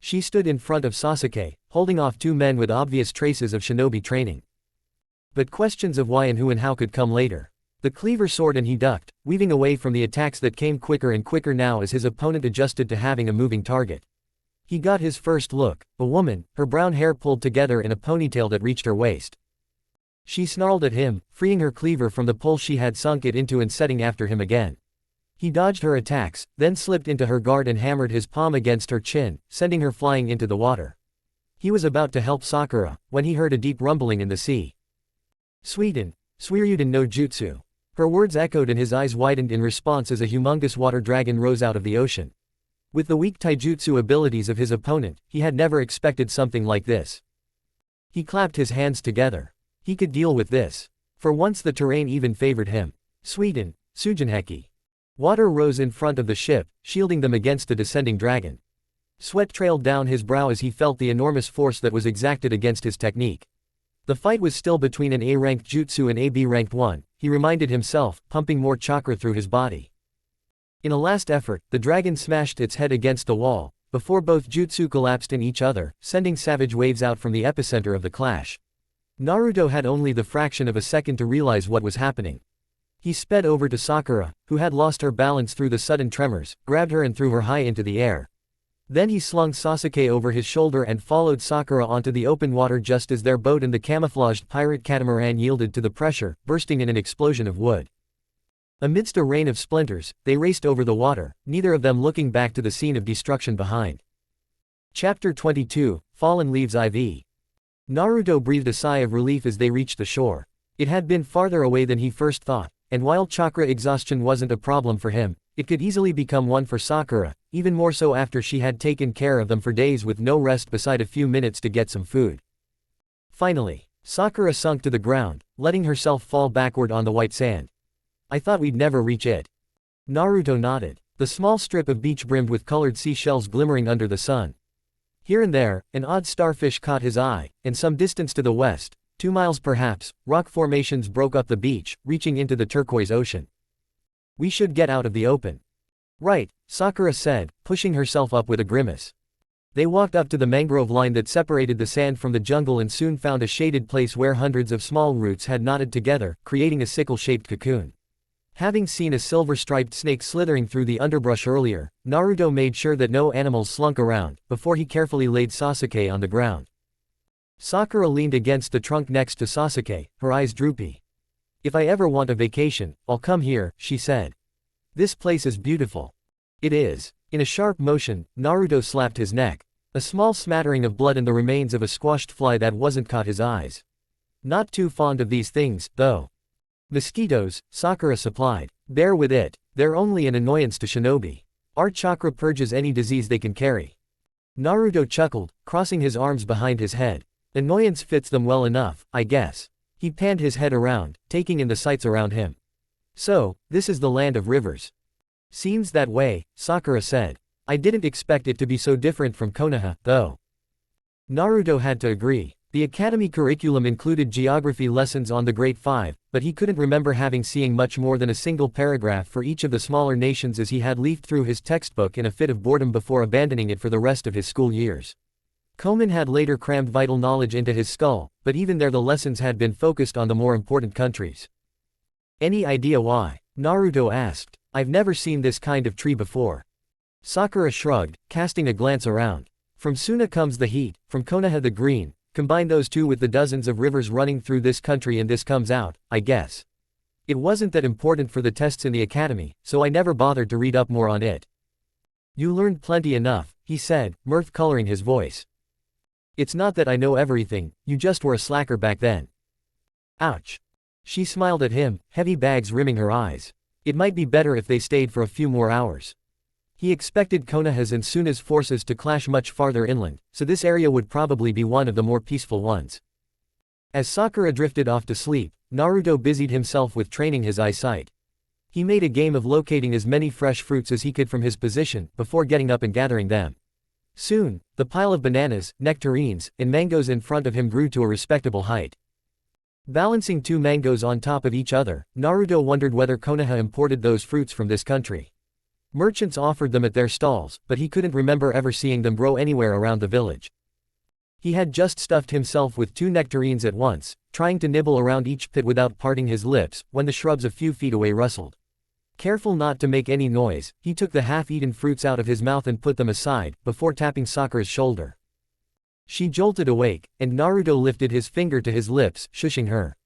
[SPEAKER 1] She stood in front of Sasuke, holding off two men with obvious traces of shinobi training. But questions of why and who and how could come later. The cleaver soared and he ducked, weaving away from the attacks that came quicker and quicker now as his opponent adjusted to having a moving target. He got his first look, a woman, her brown hair pulled together in a ponytail that reached her waist. She snarled at him, freeing her cleaver from the pole she had sunk it into and setting after him again. He dodged her attacks, then slipped into her guard and hammered his palm against her chin, sending her flying into the water. He was about to help Sakura, when he heard a deep rumbling in the sea. "Suiden, Suiryuden no Jutsu." Her words echoed and his eyes widened in response as a humongous water dragon rose out of the ocean. With the weak taijutsu abilities of his opponent, he had never expected something like this. He clapped his hands together. He could deal with this. For once the terrain even favored him. "Suiden, Sujinheki." Water rose in front of the ship, shielding them against the descending dragon. Sweat trailed down his brow as he felt the enormous force that was exacted against his technique. The fight was still between an A-ranked jutsu and a B-ranked one, he reminded himself, pumping more chakra through his body. In a last effort, the dragon smashed its head against the wall, before both jutsu collapsed in each other, sending savage waves out from the epicenter of the clash. Naruto had only the fraction of a second to realize what was happening. He sped over to Sakura, who had lost her balance through the sudden tremors, grabbed her and threw her high into the air. Then he slung Sasuke over his shoulder and followed Sakura onto the open water just as their boat and the camouflaged pirate catamaran yielded to the pressure, bursting in an explosion of wood. Amidst a rain of splinters, they raced over the water, neither of them looking back to the scene of destruction behind. Chapter 22, Fallen Leaves IV. Naruto breathed a sigh of relief as they reached the shore. It had been farther away than he first thought, and while chakra exhaustion wasn't a problem for him, it could easily become one for Sakura, even more so after she had taken care of them for days with no rest beside a few minutes to get some food. Finally, Sakura sunk to the ground, letting herself fall backward on the white sand. "I thought we'd never reach it." Naruto nodded. The small strip of beach brimmed with colored seashells glimmering under the sun. Here and there, an odd starfish caught his eye, and some distance to the west, 2 miles perhaps, rock formations broke up the beach, reaching into the turquoise ocean. We should get out of the open. Right, Sakura said, pushing herself up with a grimace. They walked up to the mangrove line that separated the sand from the jungle and soon found a shaded place where hundreds of small roots had knotted together, creating a sickle-shaped cocoon. Having seen a silver-striped snake slithering through the underbrush earlier, Naruto made sure that no animals slunk around, before he carefully laid Sasuke on the ground. Sakura leaned against the trunk next to Sasuke, her eyes droopy. If I ever want a vacation, I'll come here, she said. This place is beautiful. It is. In a sharp motion, Naruto slapped his neck. A small smattering of blood and the remains of a squashed fly that wasn't caught his eyes. Not too fond of these things, though. Mosquitoes, Sakura supplied. Bear with it, they're only an annoyance to shinobi. Our chakra purges any disease they can carry. Naruto chuckled, crossing his arms behind his head. Annoyance fits them well enough, I guess. He panned his head around, taking in the sights around him. So, this is the land of rivers. Seems that way, Sakura said. I didn't expect it to be so different from Konoha, though. Naruto had to agree. The academy curriculum included geography lessons on the Great Five, but he couldn't remember having seen much more than a single paragraph for each of the smaller nations as he had leafed through his textbook in a fit of boredom before abandoning it for the rest of his school years. Koman had later crammed vital knowledge into his skull, but even there the lessons had been focused on the more important countries. Any idea why? Naruto asked. I've never seen this kind of tree before. Sakura shrugged, casting a glance around. From Suna comes the heat, from Konoha the green, combine those two with the dozens of rivers running through this country and this comes out, I guess. It wasn't that important for the tests in the academy, so I never bothered to read up more on it. You learned plenty enough, he said, mirth coloring his voice. It's not that I know everything, you just were a slacker back then. Ouch. She smiled at him, heavy bags rimming her eyes. It might be better if they stayed for a few more hours. He expected Konoha's and Suna's forces to clash much farther inland, so this area would probably be one of the more peaceful ones. As Sakura drifted off to sleep, Naruto busied himself with training his eyesight. He made a game of locating as many fresh fruits as he could from his position, before getting up and gathering them. Soon, the pile of bananas, nectarines, and mangoes in front of him grew to a respectable height. Balancing 2 mangoes on top of each other, Naruto wondered whether Konoha imported those fruits from this country. Merchants offered them at their stalls, but he couldn't remember ever seeing them grow anywhere around the village. He had just stuffed himself with 2 nectarines at once, trying to nibble around each pit without parting his lips, when the shrubs a few feet away rustled. Careful not to make any noise, he took the half-eaten fruits out of his mouth and put them aside, before tapping Sakura's shoulder. She jolted awake, and Naruto lifted his finger to his lips, shushing her.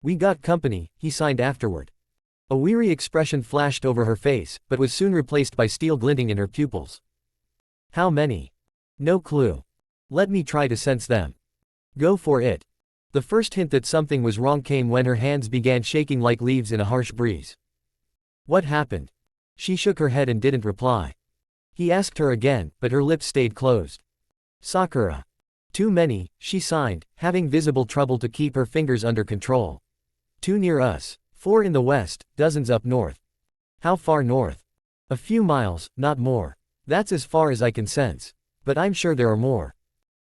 [SPEAKER 1] We got company, he signed afterward. A weary expression flashed over her face, but was soon replaced by steel glinting in her pupils. How many? No clue. Let me try to sense them. Go for it. The first hint that something was wrong came when her hands began shaking like leaves in a harsh breeze. What happened? She shook her head and didn't reply. He asked her again, but her lips stayed closed. Sakura. Too many, she signed, having visible trouble to keep her fingers under control. Too near us. 4 in the west, dozens up north. How far north? A few miles, not more. That's as far as I can sense. But I'm sure there are more.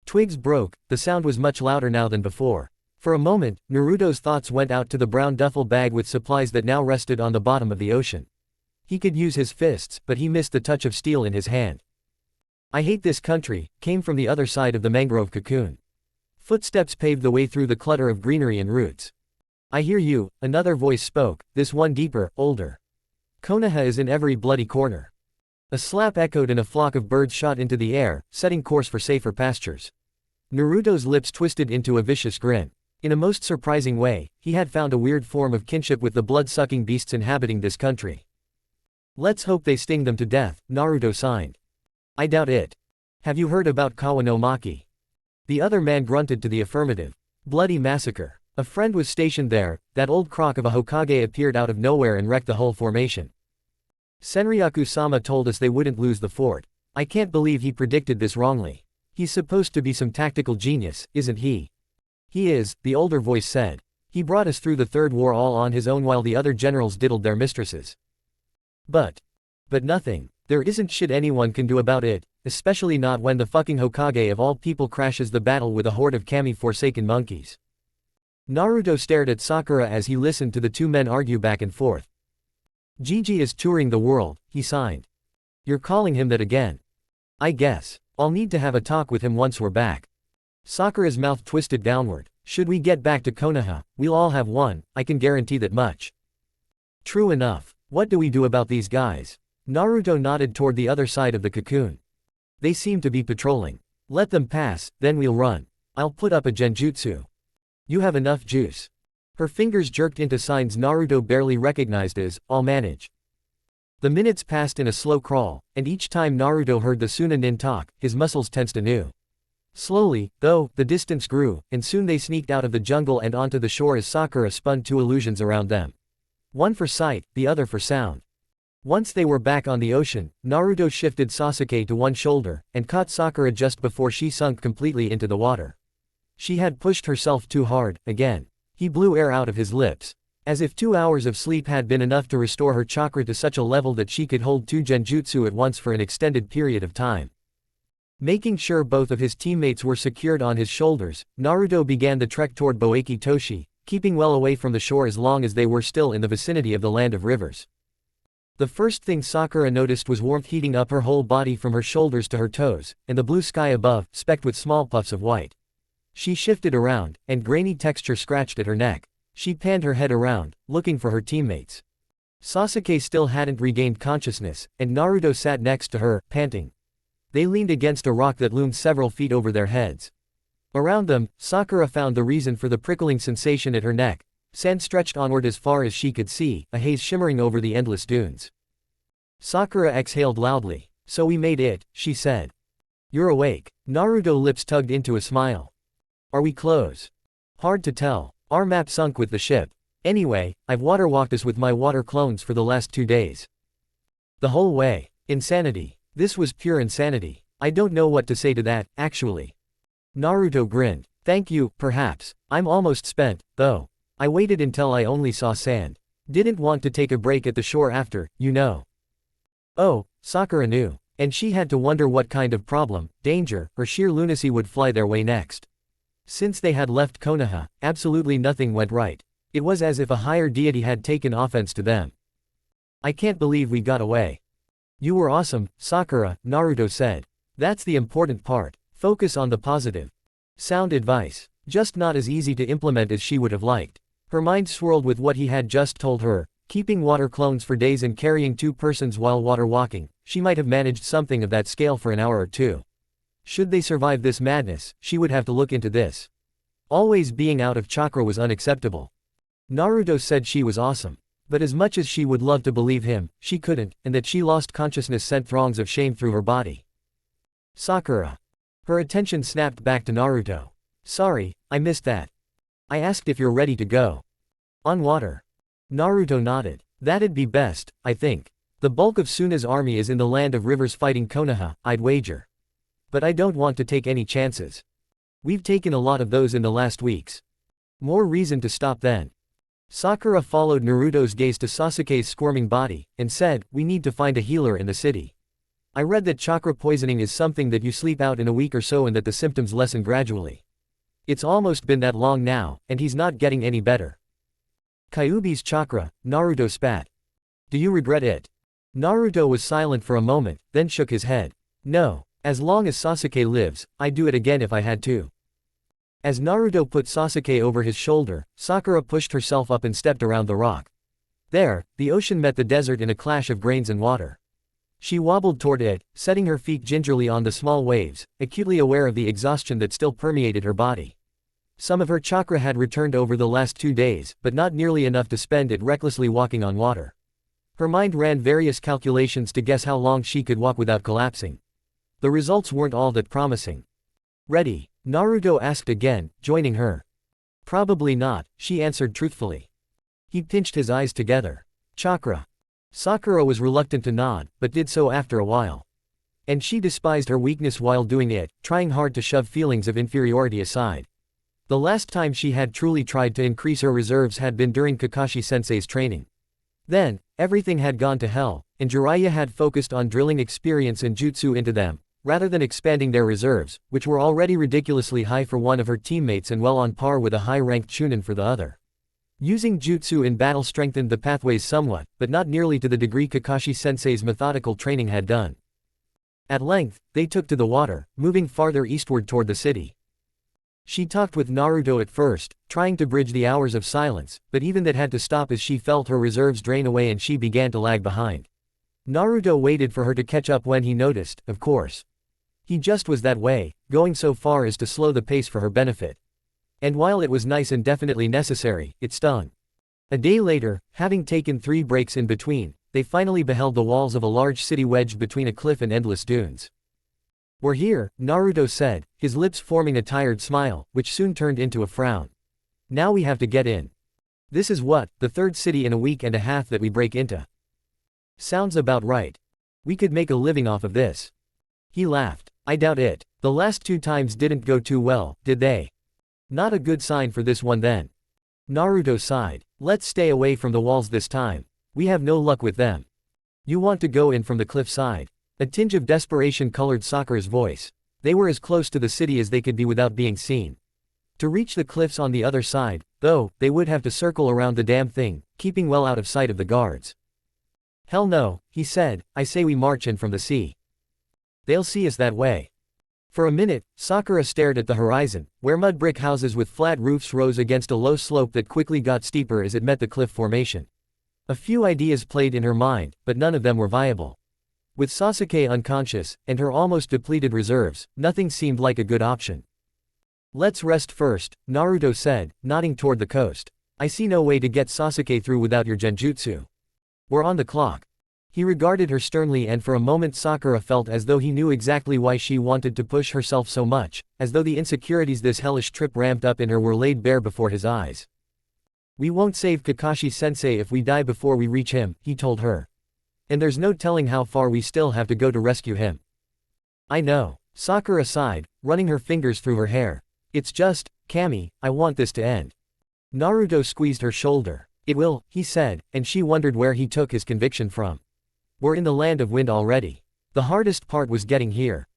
[SPEAKER 1] Twigs broke, the sound was much louder now than before. For a moment, Naruto's thoughts went out to the brown duffel bag with supplies that now rested on the bottom of the ocean. He could use his fists, but he missed the touch of steel in his hand. I hate this country, came from the other side of the mangrove cocoon. Footsteps paved the way through the clutter of greenery and roots. I hear you, another voice spoke, this one deeper, older. Konoha is in every bloody corner. A slap echoed and a flock of birds shot into the air, setting course for safer pastures. Naruto's lips twisted into a vicious grin. In a most surprising way, he had found a weird form of kinship with the blood-sucking beasts inhabiting this country. Let's hope they sting them to death, Naruto signed. I doubt it. Have you heard about Kawanomaki? The other man grunted to the affirmative. Bloody massacre. A friend was stationed there, that old crock of a Hokage appeared out of nowhere and wrecked the whole formation. Senryaku-sama told us they wouldn't lose the fort. I can't believe he predicted this wrongly. He's supposed to be some tactical genius, isn't he? He is, the older voice said. He brought us through the Third War all on his own while the other generals diddled their mistresses. But nothing. There isn't shit anyone can do about it, especially not when the fucking Hokage of all people crashes the battle with a horde of kami-forsaken monkeys. Naruto stared at Sakura as he listened to the two men argue back and forth. Gigi is touring the world, he signed. You're calling him that again? I guess. I'll need to have a talk with him once we're back. Sakura's mouth twisted downward. Should we get back to Konoha, we'll all have one, I can guarantee that much. True enough. What do we do about these guys? Naruto nodded toward the other side of the cocoon. They seem to be patrolling. Let them pass, then we'll run. I'll put up a genjutsu. You have enough juice. Her fingers jerked into signs Naruto barely recognized as, I'll manage. The minutes passed in a slow crawl, and each time Naruto heard the Sunanin talk, his muscles tensed anew. Slowly, though, the distance grew, and soon they sneaked out of the jungle and onto the shore as Sakura spun two illusions around them. One for sight, the other for sound. Once they were back on the ocean, Naruto shifted Sasuke to one shoulder, and caught Sakura just before she sunk completely into the water. She had pushed herself too hard, again. He blew air out of his lips. As if 2 hours of sleep had been enough to restore her chakra to such a level that she could hold two genjutsu at once for an extended period of time. Making sure both of his teammates were secured on his shoulders, Naruto began the trek toward Boeki Toshi, keeping well away from the shore as long as they were still in the vicinity of the land of rivers. The first thing Sakura noticed was warmth heating up her whole body from her shoulders to her toes, and the blue sky above, specked with small puffs of white. She shifted around, and grainy texture scratched at her neck. She panned her head around, looking for her teammates. Sasuke still hadn't regained consciousness, and Naruto sat next to her, panting. They leaned against a rock that loomed several feet over their heads. Around them, Sakura found the reason for the prickling sensation at her neck. Sand stretched onward as far as she could see, a haze shimmering over the endless dunes. Sakura exhaled loudly. So we made it, she said. You're awake. Naruto's lips tugged into a smile. Are we close? Hard to tell. Our map sunk with the ship. Anyway, I've water walked us with my water clones for the last 2 days. The whole way. Insanity. This was pure insanity. I don't know what to say to that, actually. Naruto grinned. Thank you, perhaps. I'm almost spent, though. I waited until I only saw sand. Didn't want to take a break at the shore after, you know. Oh, Sakura knew. And she had to wonder what kind of problem, danger, or sheer lunacy would fly their way next. Since they had left Konoha, absolutely nothing went right. It was as if a higher deity had taken offense to them. I can't believe we got away. You were awesome, Sakura, Naruto said. That's the important part. Focus on the positive. Sound advice. Just not as easy to implement as she would have liked. Her mind swirled with what he had just told her. Keeping water clones for days and carrying 2 persons while water walking, she might have managed something of that scale for an hour or 2. Should they survive this madness, she would have to look into this. Always being out of chakra was unacceptable. Naruto said she was awesome. But as much as she would love to believe him, she couldn't, and that she lost consciousness sent throngs of shame through her body. Sakura. Her attention snapped back to Naruto. Sorry, I missed that. I asked if you're ready to go. On water. Naruto nodded. That'd be best, I think. The bulk of Suna's army is in the land of rivers fighting Konoha, I'd wager. But I don't want to take any chances. We've taken a lot of those in the last weeks. More reason to stop then. Sakura followed Naruto's gaze to Sasuke's squirming body, and said, we need to find a healer in the city. I read that chakra poisoning is something that you sleep out in a week or so and that the symptoms lessen gradually. It's almost been that long now, and he's not getting any better. Kyuubi's chakra, Naruto spat. Do you regret it? Naruto was silent for a moment, then shook his head. No. As long as Sasuke lives, I'd do it again if I had to. As Naruto put Sasuke over his shoulder, Sakura pushed herself up and stepped around the rock. There, the ocean met the desert in a clash of grains and water. She wobbled toward it, setting her feet gingerly on the small waves, acutely aware of the exhaustion that still permeated her body. Some of her chakra had returned over the last 2 days, but not nearly enough to spend it recklessly walking on water. Her mind ran various calculations to guess how long she could walk without collapsing. The results weren't all that promising. Ready? Naruto asked again, joining her. Probably not, she answered truthfully. He pinched his eyes together. Chakra. Sakura was reluctant to nod, but did so after a while. And she despised her weakness while doing it, trying hard to shove feelings of inferiority aside. The last time she had truly tried to increase her reserves had been during Kakashi-sensei's training. Then, everything had gone to hell, and Jiraiya had focused on drilling experience and jutsu into them, rather than expanding their reserves, which were already ridiculously high for one of her teammates and well on par with a high-ranked chunin for the other. Using jutsu in battle strengthened the pathways somewhat, but not nearly to the degree Kakashi-sensei's methodical training had done. At length, they took to the water, moving farther eastward toward the city. She talked with Naruto at first, trying to bridge the hours of silence, but even that had to stop as she felt her reserves drain away and she began to lag behind. Naruto waited for her to catch up when he noticed, of course. He just was that way, going so far as to slow the pace for her benefit. And while it was nice and definitely necessary, it stung. A day later, having taken 3 breaks in between, they finally beheld the walls of a large city wedged between a cliff and endless dunes. "We're here," Naruto said, his lips forming a tired smile, which soon turned into a frown. "Now we have to get in. This is what, the 3rd city in a week and a half that we break into. Sounds about right. We could make a living off of this." He laughed. "I doubt it. The last 2 times didn't go too well, did they? Not a good sign for this one then." Naruto sighed. "Let's stay away from the walls this time. We have no luck with them. You want to go in from the cliff side?" A tinge of desperation colored Sakura's voice. They were as close to the city as they could be without being seen. To reach the cliffs on the other side, though, they would have to circle around the damn thing, keeping well out of sight of the guards. "Hell no," he said, "I say we march in from the sea. They'll see us that way." For a minute, Sakura stared at the horizon, where mud brick houses with flat roofs rose against a low slope that quickly got steeper as it met the cliff formation. A few ideas played in her mind, but none of them were viable. With Sasuke unconscious, and her almost depleted reserves, nothing seemed like a good option. "Let's rest first," Naruto said, nodding toward the coast. "I see no way to get Sasuke through without your genjutsu. We're on the clock." He regarded her sternly, and for a moment Sakura felt as though he knew exactly why she wanted to push herself so much, as though the insecurities this hellish trip ramped up in her were laid bare before his eyes. "We won't save Kakashi-sensei if we die before we reach him," he told her. "And there's no telling how far we still have to go to rescue him." "I know." Sakura sighed, running her fingers through her hair. "It's just, Kami, I want this to end." Naruto squeezed her shoulder. "It will," he said, and she wondered where he took his conviction from. "We're in the land of wind already. The hardest part was getting here."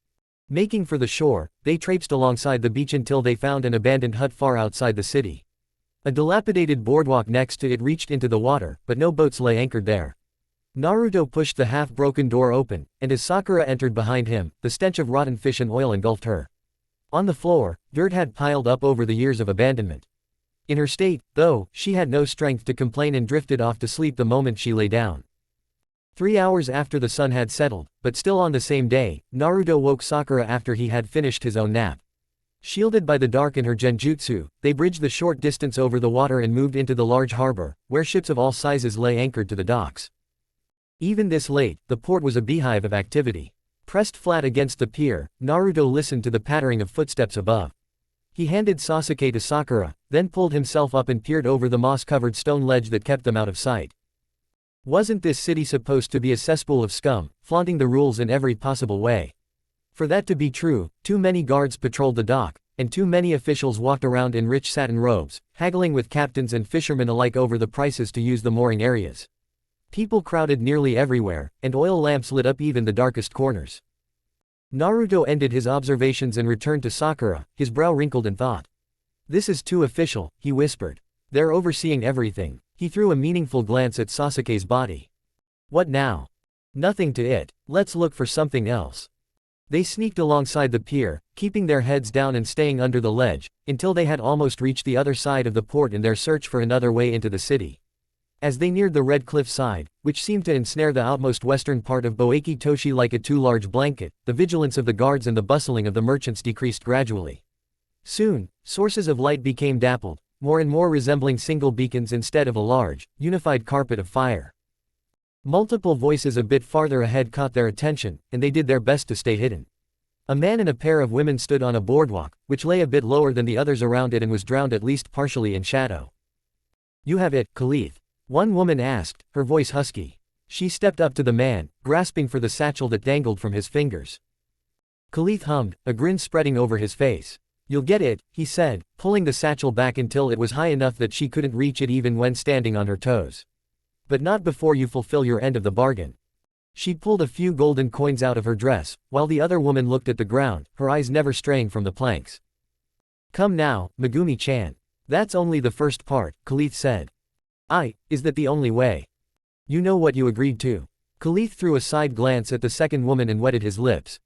[SPEAKER 1] Making for the shore, they traipsed alongside the beach until they found an abandoned hut far outside the city. A dilapidated boardwalk next to it reached into the water, but no boats lay anchored there. Naruto pushed the half-broken door open, and as Sakura entered behind him, the stench of rotten fish and oil engulfed her. On the floor, dirt had piled up over the years of abandonment. In her state, though, she had no strength to complain and drifted off to sleep the moment she lay down. 3 hours after the sun had settled, but still on the same day, Naruto woke Sakura after he had finished his own nap. Shielded by the dark in her genjutsu, they bridged the short distance over the water and moved into the large harbor, where ships of all sizes lay anchored to the docks. Even this late, the port was a beehive of activity. Pressed flat against the pier, Naruto listened to the pattering of footsteps above. He handed Sasuke to Sakura, then pulled himself up and peered over the moss-covered stone ledge that kept them out of sight. Wasn't this city supposed to be a cesspool of scum, flaunting the rules in every possible way? For that to be true, too many guards patrolled the dock, and too many officials walked around in rich satin robes, haggling with captains and fishermen alike over the prices to use the mooring areas. People crowded nearly everywhere, and oil lamps lit up even the darkest corners. Naruto ended his observations and returned to Sakura, his brow wrinkled in thought. "This is too official," he whispered. "They're overseeing everything." He threw a meaningful glance at Sasuke's body. "What now?" "Nothing to it. Let's look for something else." They sneaked alongside the pier, keeping their heads down and staying under the ledge, until they had almost reached the other side of the port in their search for another way into the city. As they neared the red cliff side, which seemed to ensnare the outmost western part of Boeki Toshi like a too large blanket, the vigilance of the guards and the bustling of the merchants decreased gradually. Soon, sources of light became dappled, more and more resembling single beacons instead of a large, unified carpet of fire. Multiple voices a bit farther ahead caught their attention, and they did their best to stay hidden. A man and a pair of women stood on a boardwalk, which lay a bit lower than the others around it and was drowned at least partially in shadow. "You have it, Khalif?" one woman asked, her voice husky. She stepped up to the man, grasping for the satchel that dangled from his fingers. Khalif hummed, a grin spreading over his face. "You'll get it," he said, pulling the satchel back until it was high enough that she couldn't reach it even when standing on her toes. "But not before you fulfill your end of the bargain." She pulled a few golden coins out of her dress, while the other woman looked at the ground, her eyes never straying from the planks. Come now, Megumi-chan. That's only the first part, Khalith said. Is that the only way? You know what you agreed to. Khalith threw a side glance at the second woman and wetted his lips.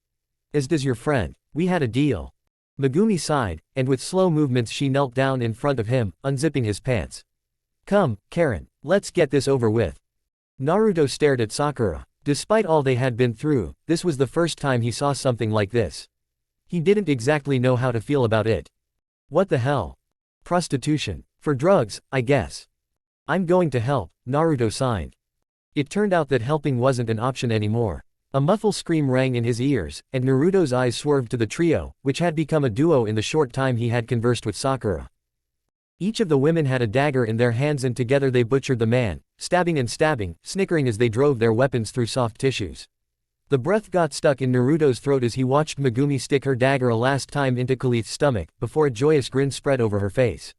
[SPEAKER 1] As does your friend. We had a deal. Megumi sighed, and with slow movements she knelt down in front of him, unzipping his pants. Come, Karen, let's get this over with. Naruto stared at Sakura. Despite all they had been through, this was the first time he saw something like this. He didn't exactly know how to feel about it. What the hell? Prostitution. For drugs, I guess. I'm going to help, Naruto signed. It turned out that helping wasn't an option anymore. A muffled scream rang in his ears, and Naruto's eyes swerved to the trio, which had become a duo in the short time he had conversed with Sakura. Each of the women had a dagger in their hands and together they butchered the man, stabbing and stabbing, snickering as they drove their weapons through soft tissues. The breath got stuck in Naruto's throat as he watched Megumi stick her dagger a last time into Khalith's stomach, before a joyous grin spread over her face.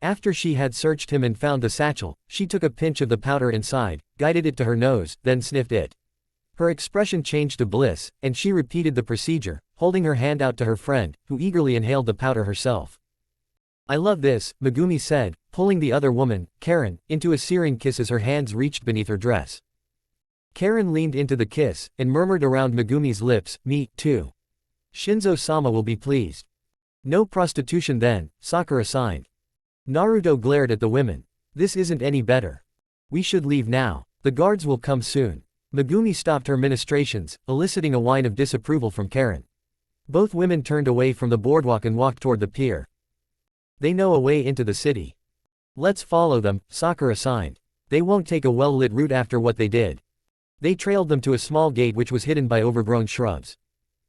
[SPEAKER 1] After she had searched him and found the satchel, she took a pinch of the powder inside, guided it to her nose, then sniffed it. Her expression changed to bliss, and she repeated the procedure, holding her hand out to her friend, who eagerly inhaled the powder herself. I love this, Megumi said, pulling the other woman, Karen, into a searing kiss as her hands reached beneath her dress. Karen leaned into the kiss, and murmured around Megumi's lips, me, too. Shinzo-sama will be pleased. No prostitution then, Sakura signed. Naruto glared at the women. This isn't any better. We should leave now. The guards will come soon. Megumi stopped her ministrations, eliciting a whine of disapproval from Karen. Both women turned away from the boardwalk and walked toward the pier. They know a way into the city. Let's follow them, Sakura signed. They won't take a well-lit route after what they did. They trailed them to a small gate which was hidden by overgrown shrubs.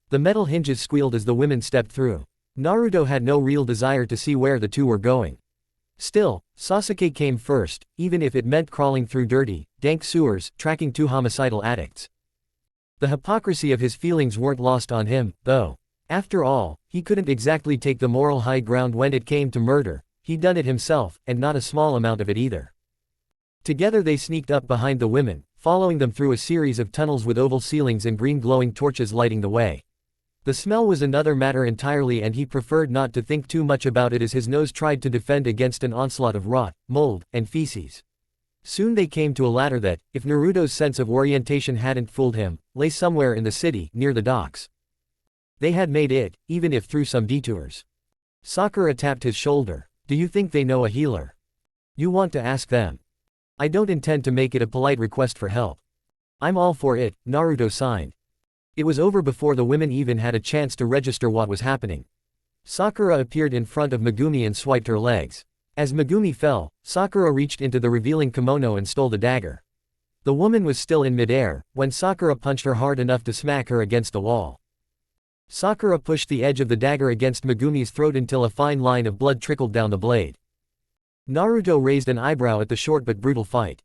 [SPEAKER 1] The metal hinges squealed as the women stepped through. Naruto had no real desire to see where the two were going. Still, Sasuke came first, even if it meant crawling through dirty, dank sewers, tracking two homicidal addicts. The hypocrisy of his feelings weren't lost on him, though. After all, he couldn't exactly take the moral high ground when it came to murder. He'd done it himself, and not a small amount of it either. Together they sneaked up behind the women, following them through a series of tunnels with oval ceilings and green glowing torches lighting the way. The smell was another matter entirely, and he preferred not to think too much about it as his nose tried to defend against an onslaught of rot, mold, and feces. Soon they came to a ladder that, if Naruto's sense of orientation hadn't fooled him, lay somewhere in the city, near the docks. They had made it, even if through some detours. Sakura tapped his shoulder. Do you think they know a healer? You want to ask them? I don't intend to make it a polite request for help. I'm all for it, Naruto signed. It was over before the women even had a chance to register what was happening. Sakura appeared in front of Megumi and swiped her legs. As Megumi fell, Sakura reached into the revealing kimono and stole the dagger. The woman was still in midair, when Sakura punched her hard enough to smack her against the wall. Sakura pushed the edge of the dagger against Megumi's throat until a fine line of blood trickled down the blade. Naruto raised an eyebrow at the short but brutal fight.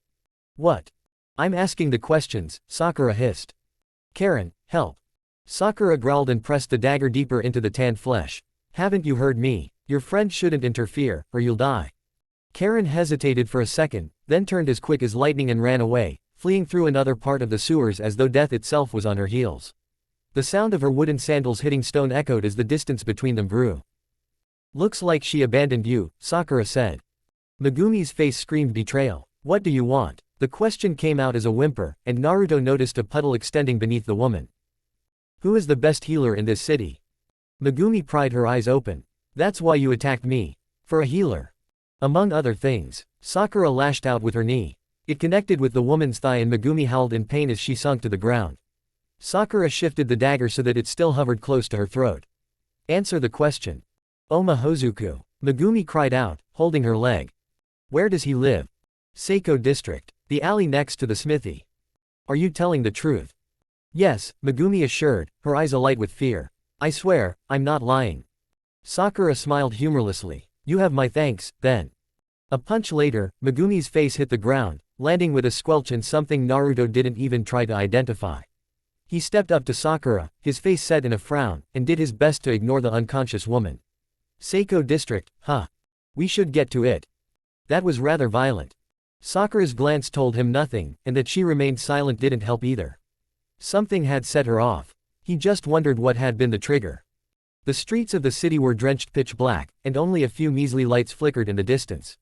[SPEAKER 1] What? I'm asking the questions, Sakura hissed. Karen, help. Sakura growled and pressed the dagger deeper into the tanned flesh. Haven't you heard me? Your friend shouldn't interfere, or you'll die. Karen hesitated for a second, then turned as quick as lightning and ran away, fleeing through another part of the sewers as though death itself was on her heels. The sound of her wooden sandals hitting stone echoed as the distance between them grew. Looks like she abandoned you, Sakura said. Megumi's face screamed betrayal. What do you want? The question came out as a whimper, and Naruto noticed a puddle extending beneath the woman. Who is the best healer in this city? Megumi pried her eyes open. That's why you attacked me. For a healer. Among other things. Sakura lashed out with her knee. It connected with the woman's thigh and Megumi howled in pain as she sunk to the ground. Sakura shifted the dagger so that it still hovered close to her throat. Answer the question. Oma Hozuku. Megumi cried out, holding her leg. Where does he live? Seiko District. The alley next to the smithy. Are you telling the truth? Yes, Megumi assured, her eyes alight with fear. I swear, I'm not lying. Sakura smiled humorlessly. You have my thanks, then. A punch later, Megumi's face hit the ground, landing with a squelch and something Naruto didn't even try to identify. He stepped up to Sakura, his face set in a frown, and did his best to ignore the unconscious woman. Seiko District, huh? We should get to it. That was rather violent. Sakura's glance told him nothing, and that she remained silent didn't help either. Something had set her off. He just wondered what had been the trigger. The streets of the city were drenched pitch black, and only a few measly lights flickered in the distance.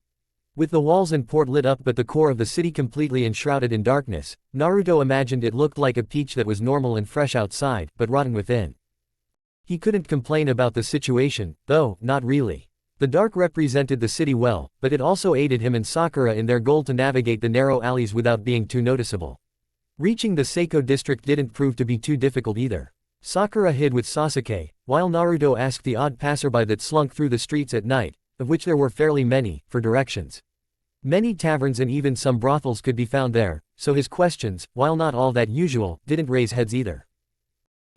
[SPEAKER 1] With the walls and port lit up but the core of the city completely enshrouded in darkness, Naruto imagined it looked like a peach that was normal and fresh outside, but rotten within. He couldn't complain about the situation, though, not really. The dark represented the city well, but it also aided him and Sakura in their goal to navigate the narrow alleys without being too noticeable. Reaching the Seiko district didn't prove to be too difficult either. Sakura hid with Sasuke, while Naruto asked the odd passerby that slunk through the streets at night, of which there were fairly many, for directions. Many taverns and even some brothels could be found there, so his questions, while not all that usual, didn't raise heads either.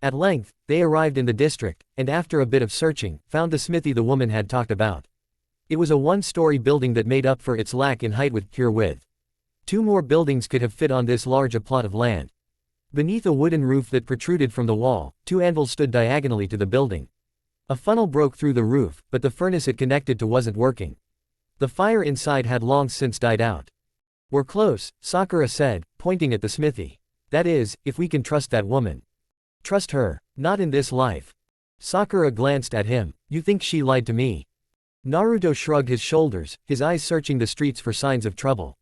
[SPEAKER 1] At length, they arrived in the district, and after a bit of searching, found the smithy the woman had talked about. It was a one-story building that made up for its lack in height with pure width. 2 more buildings could have fit on this large a plot of land. Beneath a wooden roof that protruded from the wall, 2 anvils stood diagonally to the building. A funnel broke through the roof, but the furnace it connected to wasn't working. The fire inside had long since died out. "We're close," Sakura said, pointing at the smithy. "That is, if we can trust that woman." "Trust her? Not in this life." Sakura glanced at him. "You think she lied to me?" Naruto shrugged his shoulders, his eyes searching the streets for signs of trouble.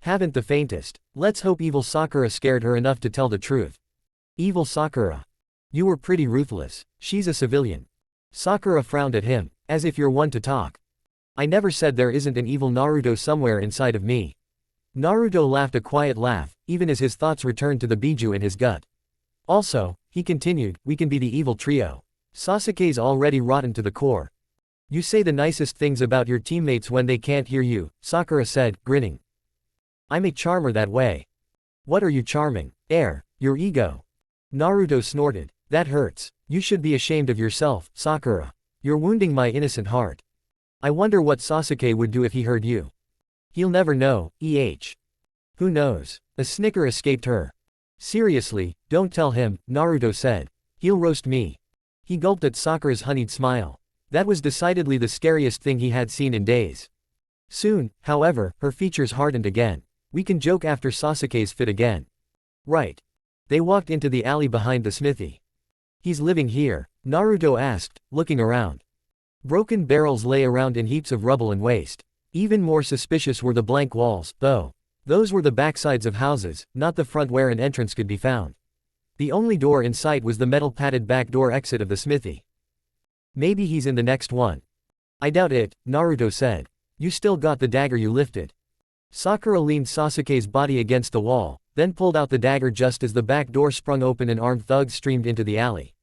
[SPEAKER 1] "Haven't the faintest. Let's hope evil Sakura scared her enough to tell the truth." "Evil Sakura? You were pretty ruthless. She's a civilian." Sakura frowned at him, as if you're one to talk. "I never said there isn't an evil Naruto somewhere inside of me." Naruto laughed a quiet laugh, even as his thoughts returned to the biju in his gut. "Also," he continued, "we can be the evil trio. Sasuke's already rotten to the core." "You say the nicest things about your teammates when they can't hear you," Sakura said, grinning. "I'm a charmer that way." "What are you charming? Your ego." Naruto snorted. "That hurts. You should be ashamed of yourself, Sakura. You're wounding my innocent heart. I wonder what Sasuke would do if he heard you." "He'll never know, Who knows?" A snicker escaped her. "Seriously, don't tell him," Naruto said. "He'll roast me." He gulped at Sakura's honeyed smile. That was decidedly the scariest thing he had seen in days. Soon, however, her features hardened again. "We can joke after Sasuke's fit again." "Right." They walked into the alley behind the smithy. "He's living here?" Naruto asked, looking around. Broken barrels lay around in heaps of rubble and waste. Even more suspicious were the blank walls, though. Those were the backsides of houses, not the front where an entrance could be found. The only door in sight was the metal-padded back door exit of the smithy. "Maybe he's in the next one." "I doubt it," Naruto said. "You still got the dagger you lifted." Sakura leaned Sasuke's body against the wall, then pulled out the dagger just as the back door sprung open and armed thugs streamed into the alley.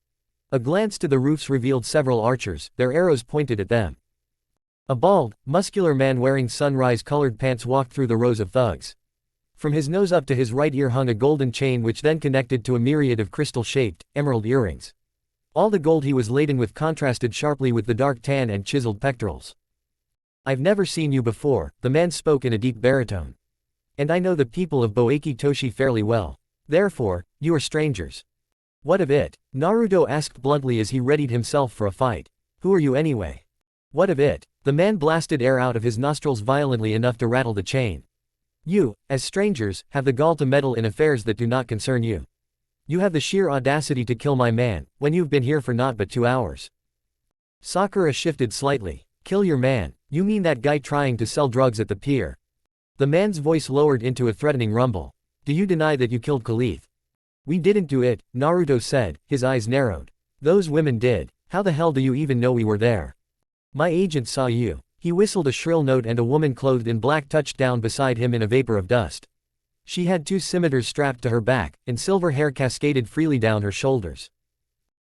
[SPEAKER 1] A glance to the roofs revealed several archers, their arrows pointed at them. A bald, muscular man wearing sunrise-colored pants walked through the rows of thugs. From his nose up to his right ear hung a golden chain which then connected to a myriad of crystal-shaped, emerald earrings. All the gold he was laden with contrasted sharply with the dark tan and chiseled pectorals. "I've never seen you before," the man spoke in a deep baritone. "And I know the people of Boeki Toshi fairly well. Therefore, you are strangers." "What of it?" Naruto asked bluntly as he readied himself for a fight. "Who are you anyway?" "What of it?" The man blasted air out of his nostrils violently enough to rattle the chain. "You, as strangers, have the gall to meddle in affairs that do not concern you. You have the sheer audacity to kill my man, when you've been here for not but 2 hours." Sakura shifted slightly. "Kill your man? You mean that guy trying to sell drugs at the pier?" The man's voice lowered into a threatening rumble. "Do you deny that you killed Khalif?" "We didn't do it," Naruto said, his eyes narrowed. "Those women did. How the hell do you even know we were there?" "My agent saw you." He whistled a shrill note and a woman clothed in black touched down beside him in a vapor of dust. She had 2 scimitars strapped to her back, and silver hair cascaded freely down her shoulders.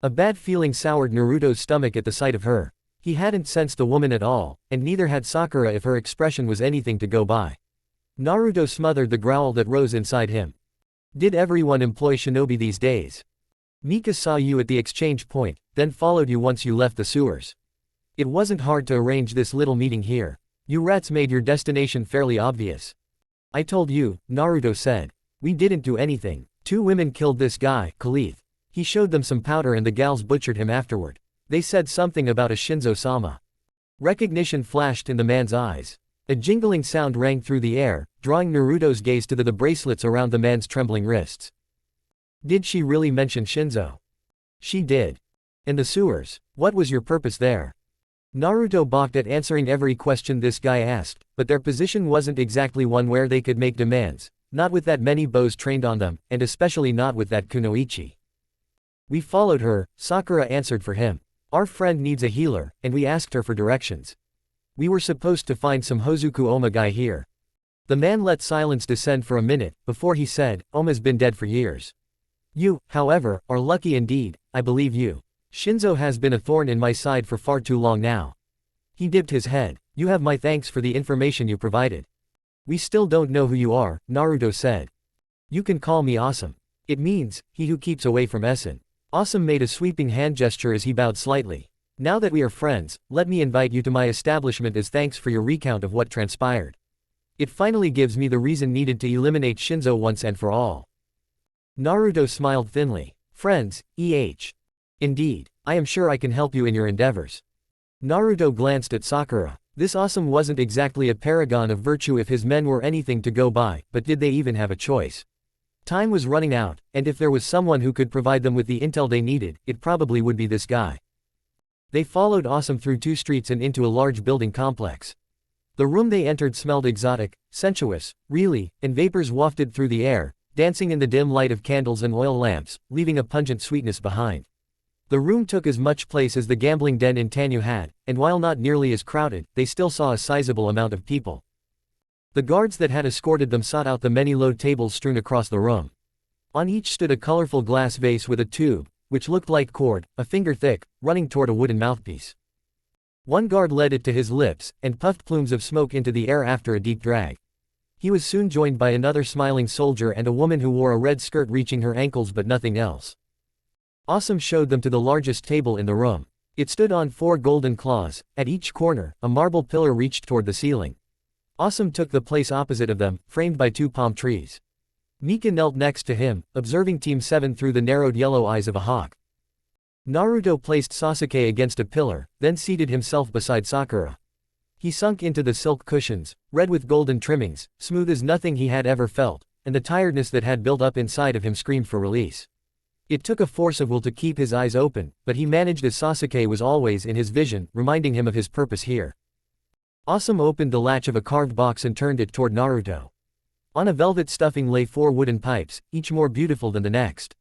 [SPEAKER 1] A bad feeling soured Naruto's stomach at the sight of her. He hadn't sensed the woman at all, and neither had Sakura if her expression was anything to go by. Naruto smothered the growl that rose inside him. Did everyone employ shinobi these days? Mika saw you at the exchange point, then followed you once you left the sewers. It wasn't hard to arrange this little meeting here. You rats made your destination fairly obvious. I told you, Naruto said. We didn't do anything. 2 women killed this guy, Khalif. He showed them some powder and the gals butchered him afterward. They said something about a Shinzo-sama. Recognition flashed in the man's eyes. A jingling sound rang through the air, drawing Naruto's gaze to the bracelets around the man's trembling wrists. Did she really mention Shinzo? She did. And the sewers, what was your purpose there? Naruto balked at answering every question this guy asked, but their position wasn't exactly one where they could make demands, not with that many bows trained on them, and especially not with that kunoichi. We followed her, Sakura answered for him. Our friend needs a healer, and we asked her for directions. We were supposed to find some Hozuku Oma guy here. The man let silence descend for a minute, before he said, Oma's been dead for years. You, however, are lucky indeed, I believe you. Shinzo has been a thorn in my side for far too long now. He dipped his head. You have my thanks for the information you provided. We still don't know who you are, Naruto said. You can call me Awesome. It means, he who keeps away from Essen. Awesome made a sweeping hand gesture as he bowed slightly. Now that we are friends, let me invite you to my establishment as thanks for your recount of what transpired. It finally gives me the reason needed to eliminate Shinzo once and for all. Naruto smiled thinly. Friends, Indeed, I am sure I can help you in your endeavors. Naruto glanced at Sakura. This Awesome wasn't exactly a paragon of virtue if his men were anything to go by, but did they even have a choice? Time was running out, and if there was someone who could provide them with the intel they needed, it probably would be this guy. They followed Awesome through 2 streets and into a large building complex. The room they entered smelled exotic, sensuous, really, and vapors wafted through the air, dancing in the dim light of candles and oil lamps, leaving a pungent sweetness behind. The room took as much place as the gambling den in Tanyu had, and while not nearly as crowded, they still saw a sizable amount of people. The guards that had escorted them sought out the many low tables strewn across the room. On each stood a colorful glass vase with a tube, which looked like cord, a finger thick, running toward a wooden mouthpiece. One guard led it to his lips, and puffed plumes of smoke into the air after a deep drag. He was soon joined by another smiling soldier and a woman who wore a red skirt reaching her ankles but nothing else. Awesome showed them to the largest table in the room. It stood on 4 golden claws, at each corner, a marble pillar reached toward the ceiling. Awesome took the place opposite of them, framed by 2 palm trees. Nika knelt next to him, observing Team 7 through the narrowed yellow eyes of a hawk. Naruto placed Sasuke against a pillar, then seated himself beside Sakura. He sunk into the silk cushions, red with golden trimmings, smooth as nothing he had ever felt, and the tiredness that had built up inside of him screamed for release. It took a force of will to keep his eyes open, but he managed as Sasuke was always in his vision, reminding him of his purpose here. Awesome opened the latch of a carved box and turned it toward Naruto. On a velvet stuffing lay 4 wooden pipes, each more beautiful than the next.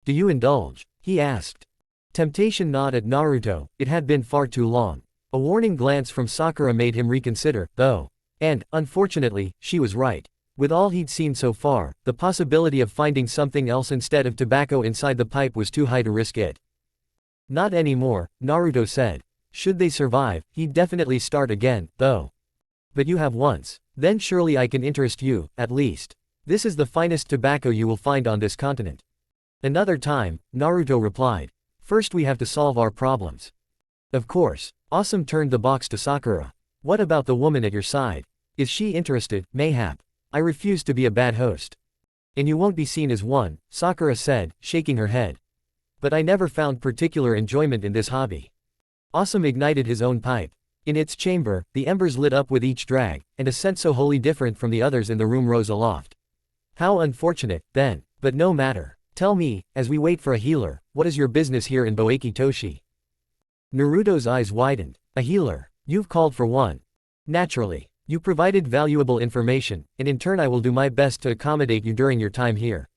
[SPEAKER 1] Do you indulge? He asked. Temptation gnawed at Naruto, it had been far too long. A warning glance from Sakura made him reconsider, though. And, unfortunately, she was right. With all he'd seen so far, the possibility of finding something else instead of tobacco inside the pipe was too high to risk it. Not anymore, Naruto said. Should they survive, he'd definitely start again, though. But you have once. Then surely I can interest you, at least. This is the finest tobacco you will find on this continent. Another time, Naruto replied. First we have to solve our problems. Of course. Awesome turned the box to Sakura. What about the woman at your side? Is she interested, mayhap? I refuse to be a bad host. And you won't be seen as one, Sakura said, shaking her head. But I never found particular enjoyment in this hobby. Awesome ignited his own pipe. In its chamber, the embers lit up with each drag, and a scent so wholly different from the others in the room rose aloft. How unfortunate, then, but no matter. Tell me, as we wait for a healer, what is your business here in Boeki Toshi? Naruto's eyes widened. A healer. You've called for one. Naturally. You provided valuable information, and in turn I will do my best to accommodate you during your time here.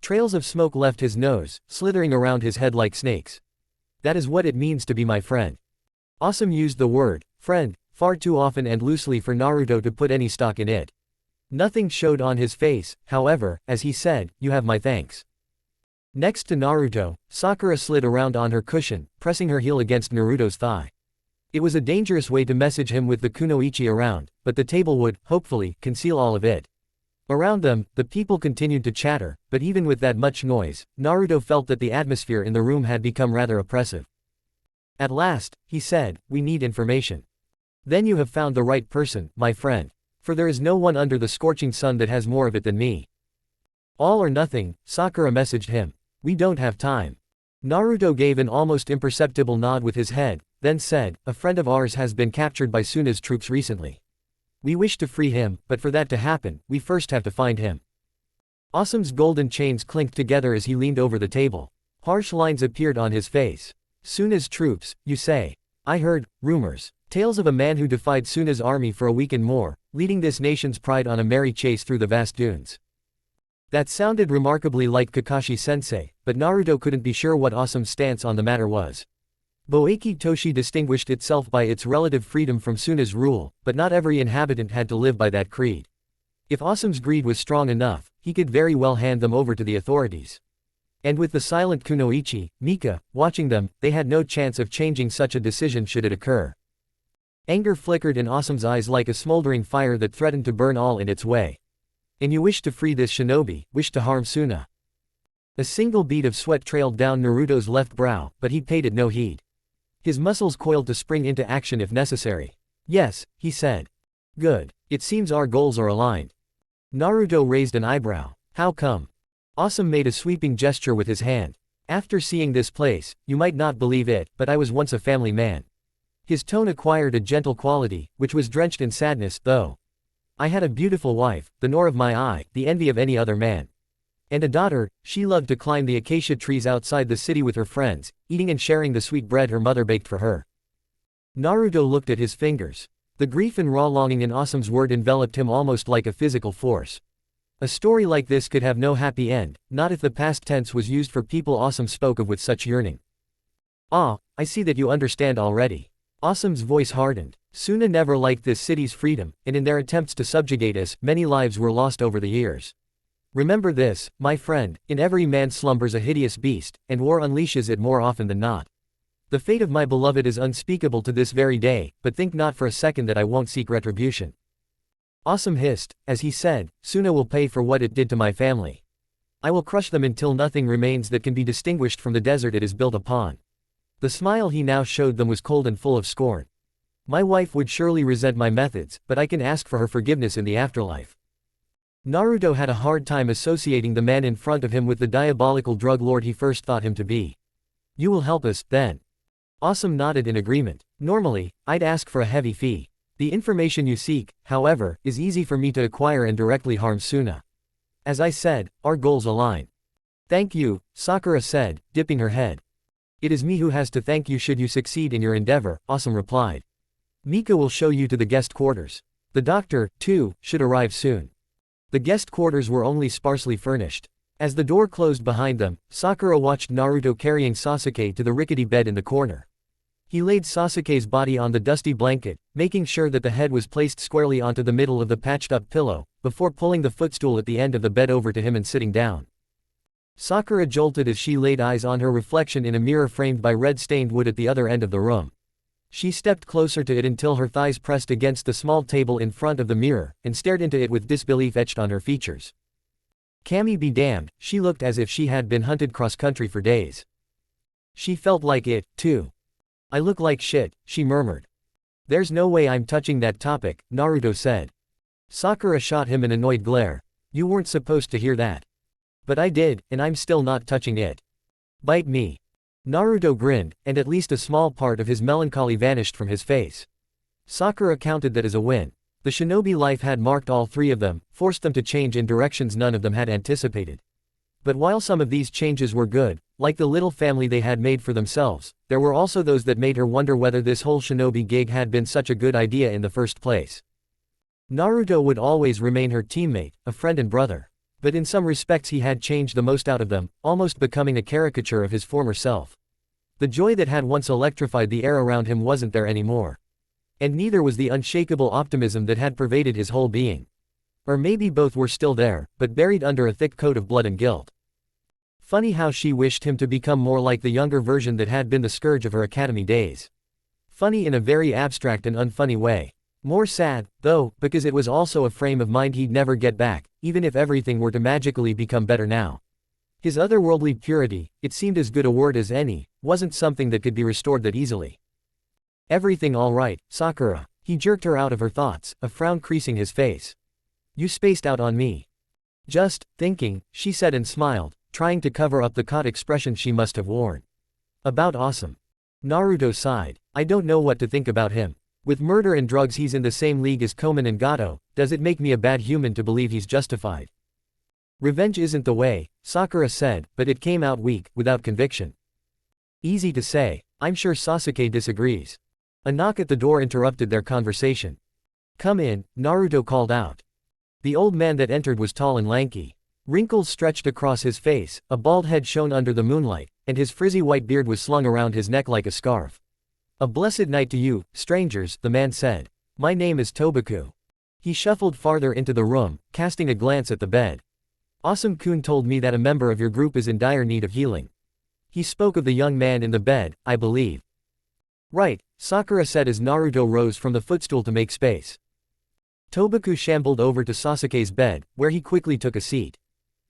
[SPEAKER 1] Trails of smoke left his nose, slithering around his head like snakes. That is what it means to be my friend. Awesome used the word, friend, far too often and loosely for Naruto to put any stock in it. Nothing showed on his face, however, as he said, you have my thanks. Next to Naruto, Sakura slid around on her cushion, pressing her heel against Naruto's thigh. It was a dangerous way to message him with the kunoichi around, but the table would, hopefully, conceal all of it. Around them, the people continued to chatter, but even with that much noise, Naruto felt that the atmosphere in the room had become rather oppressive. At last, he said, we need information. Then you have found the right person, my friend. For there is no one under the scorching sun that has more of it than me. All or nothing, Sakura messaged him. We don't have time. Naruto gave an almost imperceptible nod with his head, then said, a friend of ours has been captured by Suna's troops recently. We wish to free him, but for that to happen, we first have to find him. Awesome's golden chains clinked together as he leaned over the table. Harsh lines appeared on his face. Suna's troops, you say? I heard rumors. Tales of a man who defied Suna's army for a week and more, leading this nation's pride on a merry chase through the vast dunes. That sounded remarkably like Kakashi-sensei, but Naruto couldn't be sure what Awesome's stance on the matter was. Boeki Toshi distinguished itself by its relative freedom from Suna's rule, but not every inhabitant had to live by that creed. If Awesome's greed was strong enough, he could very well hand them over to the authorities. And with the silent Kunoichi, Mika, watching them, they had no chance of changing such a decision should it occur. Anger flickered in Awesome's eyes like a smoldering fire that threatened to burn all in its way. And you wish to free this shinobi, wish to harm Suna. A single bead of sweat trailed down Naruto's left brow, but he paid it no heed. His muscles coiled to spring into action if necessary. Yes, he said. Good. It seems our goals are aligned. Naruto raised an eyebrow. How come? Awesome made a sweeping gesture with his hand. After seeing this place, you might not believe it, but I was once a family man. His tone acquired a gentle quality, which was drenched in sadness, though. I had a beautiful wife, the nor of my eye, the envy of any other man. And a daughter, she loved to climb the acacia trees outside the city with her friends, eating and sharing the sweet bread her mother baked for her. Naruto looked at his fingers. The grief and raw longing in Awesome's word enveloped him almost like a physical force. A story like this could have no happy end, not if the past tense was used for people Awesome spoke of with such yearning. Ah, I see that you understand already. Awesome's voice hardened. Suna never liked this city's freedom, and in their attempts to subjugate us, many lives were lost over the years. Remember this, my friend, in every man slumbers a hideous beast, and war unleashes it more often than not. The fate of my beloved is unspeakable to this very day, but think not for a second that I won't seek retribution. Awesome hissed, as he said, Suna will pay for what it did to my family. I will crush them until nothing remains that can be distinguished from the desert it is built upon. The smile he now showed them was cold and full of scorn. My wife would surely resent my methods, but I can ask for her forgiveness in the afterlife. Naruto had a hard time associating the man in front of him with the diabolical drug lord he first thought him to be. You will help us, then. Awesome nodded in agreement. Normally, I'd ask for a heavy fee. The information you seek, however, is easy for me to acquire and directly harm Suna. As I said, our goals align. Thank you, Sakura said, dipping her head. It is me who has to thank you should you succeed in your endeavor, Awesome replied. Mika will show you to the guest quarters. The doctor, too, should arrive soon. The guest quarters were only sparsely furnished. As the door closed behind them, Sakura watched Naruto carrying Sasuke to the rickety bed in the corner. He laid Sasuke's body on the dusty blanket, making sure that the head was placed squarely onto the middle of the patched-up pillow, before pulling the footstool at the end of the bed over to him and sitting down. Sakura jolted as she laid eyes on her reflection in a mirror framed by red-stained wood at the other end of the room. She stepped closer to it until her thighs pressed against the small table in front of the mirror, and stared into it with disbelief etched on her features. Kami be damned, she looked as if she had been hunted cross-country for days. She felt like it, too. I look like shit, she murmured. There's no way I'm touching that topic, Naruto said. Sakura shot him an annoyed glare. You weren't supposed to hear that. But I did, and I'm still not touching it. Bite me. Naruto grinned, and at least a small part of his melancholy vanished from his face. Sakura counted that as a win. The shinobi life had marked all three of them, forced them to change in directions none of them had anticipated. But while some of these changes were good, like the little family they had made for themselves, there were also those that made her wonder whether this whole shinobi gig had been such a good idea in the first place. Naruto would always remain her teammate, a friend and brother. But in some respects he had changed the most out of them, almost becoming a caricature of his former self. The joy that had once electrified the air around him wasn't there anymore. And neither was the unshakable optimism that had pervaded his whole being. Or maybe both were still there, but buried under a thick coat of blood and guilt. Funny how she wished him to become more like the younger version that had been the scourge of her academy days. Funny in a very abstract and unfunny way. More sad, though, because it was also a frame of mind he'd never get back, even if everything were to magically become better now. His otherworldly purity, it seemed as good a word as any, wasn't something that could be restored that easily. Everything all right, Sakura. He jerked her out of her thoughts, a frown creasing his face. You spaced out on me. Just thinking, she said and smiled, trying to cover up the caught expression she must have worn. About Awesome. Naruto sighed. I don't know what to think about him. With murder and drugs he's in the same league as Koman and Gato, does it make me a bad human to believe he's justified? Revenge isn't the way, Sakura said, but it came out weak, without conviction. Easy to say. I'm sure Sasuke disagrees. A knock at the door interrupted their conversation. Come in, Naruto called out. The old man that entered was tall and lanky. Wrinkles stretched across his face, a bald head shone under the moonlight, and his frizzy white beard was slung around his neck like a scarf. A blessed night to you, strangers, the man said. My name is Tobaku. He shuffled farther into the room, casting a glance at the bed. Awesome-kun told me that a member of your group is in dire need of healing. He spoke of the young man in the bed, I believe. Right, Sakura said as Naruto rose from the footstool to make space. Tobaku shambled over to Sasuke's bed, where he quickly took a seat.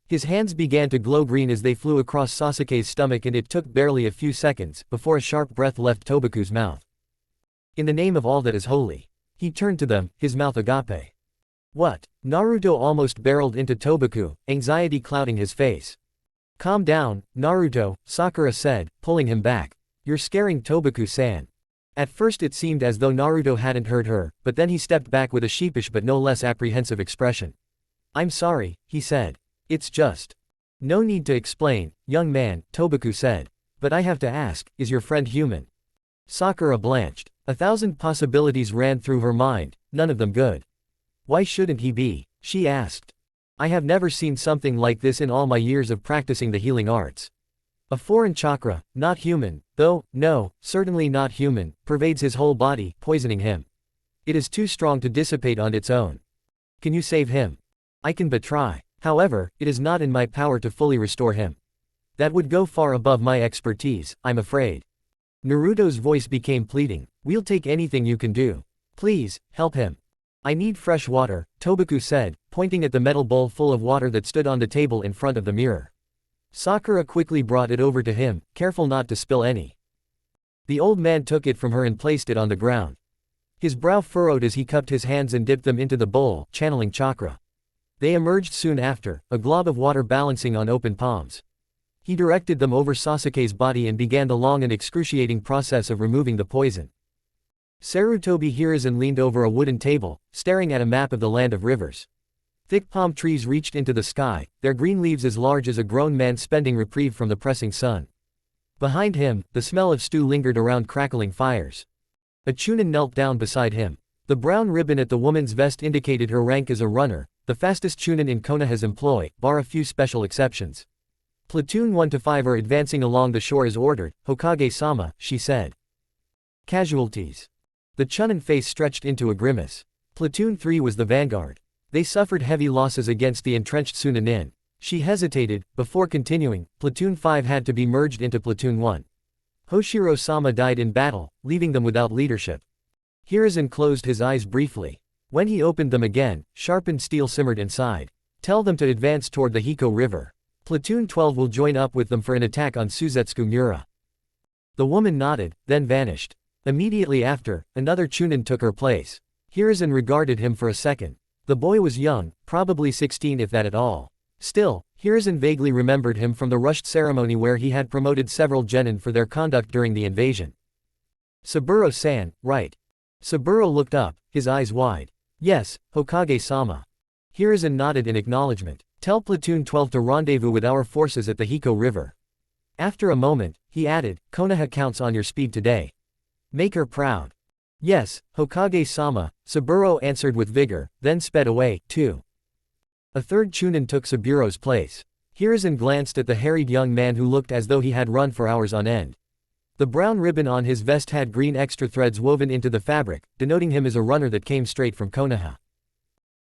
[SPEAKER 1] His hands began to glow green as they flew across Sasuke's stomach, and it took barely a few seconds before a sharp breath left Tobaku's mouth. In the name of all that is holy. He turned to them, his mouth agape. What? Naruto almost barreled into Tobaku, anxiety clouding his face. Calm down, Naruto, Sakura said, pulling him back. You're scaring Tobaku-san. At first it seemed as though Naruto hadn't heard her, but then he stepped back with a sheepish but no less apprehensive expression. I'm sorry, he said. It's just. No need to explain, young man, Tobaku said. But I have to ask, is your friend human? Sakura blanched. 1,000 possibilities ran through her mind, none of them good. Why shouldn't he be? She asked. I have never seen something like this in all my years of practicing the healing arts. A foreign chakra, not human, though, no, certainly not human, pervades his whole body, poisoning him. It is too strong to dissipate on its own. Can you save him? I can but try. However, it is not in my power to fully restore him. That would go far above my expertise, I'm afraid. Naruto's voice became pleading. We'll take anything you can do. Please, help him. I need fresh water, Tobaku said, pointing at the metal bowl full of water that stood on the table in front of the mirror. Sakura quickly brought it over to him, careful not to spill any. The old man took it from her and placed it on the ground. His brow furrowed as he cupped his hands and dipped them into the bowl, channeling chakra. They emerged soon after, a glob of water balancing on open palms. He directed them over Sasuke's body and began the long and excruciating process of removing the poison. Sarutobi Hiruzen leaned over a wooden table, staring at a map of the land of rivers. Thick palm trees reached into the sky, their green leaves as large as a grown man spending reprieve from the pressing sun. Behind him, the smell of stew lingered around crackling fires. A chunin knelt down beside him. The brown ribbon at the woman's vest indicated her rank as a runner, the fastest chunin in Konoha's employ, bar a few special exceptions. Platoon 1 to 5 are advancing along the shore as ordered, Hokage-sama, she said. Casualties. The chunin face stretched into a grimace. Platoon 3 was the vanguard. They suffered heavy losses against the entrenched Sunanin. She hesitated, before continuing, Platoon 5 had to be merged into Platoon 1. Hoshiro-sama died in battle, leaving them without leadership. Hiruzen closed his eyes briefly. When he opened them again, sharpened steel simmered inside. Tell them to advance toward the Hiko River. Platoon 12 will join up with them for an attack on Suzetsugu Mura. The woman nodded, then vanished. Immediately after, another chunin took her place. Hiruzen regarded him for a second. The boy was young, probably 16 if that at all. Still, Hiruzen vaguely remembered him from the rushed ceremony where he had promoted several genin for their conduct during the invasion. Saburo-san, right. Saburo looked up, his eyes wide. Yes, Hokage-sama. Hiruzen nodded in acknowledgement. Tell Platoon 12 to rendezvous with our forces at the Hiko River. After a moment, he added, Konoha counts on your speed today. Make her proud. Yes, Hokage-sama, Saburo answered with vigor, then sped away, too. A third chunin took Saburo's place. Hiruzen glanced at the harried young man who looked as though he had run for hours on end. The brown ribbon on his vest had green extra threads woven into the fabric, denoting him as a runner that came straight from Konoha.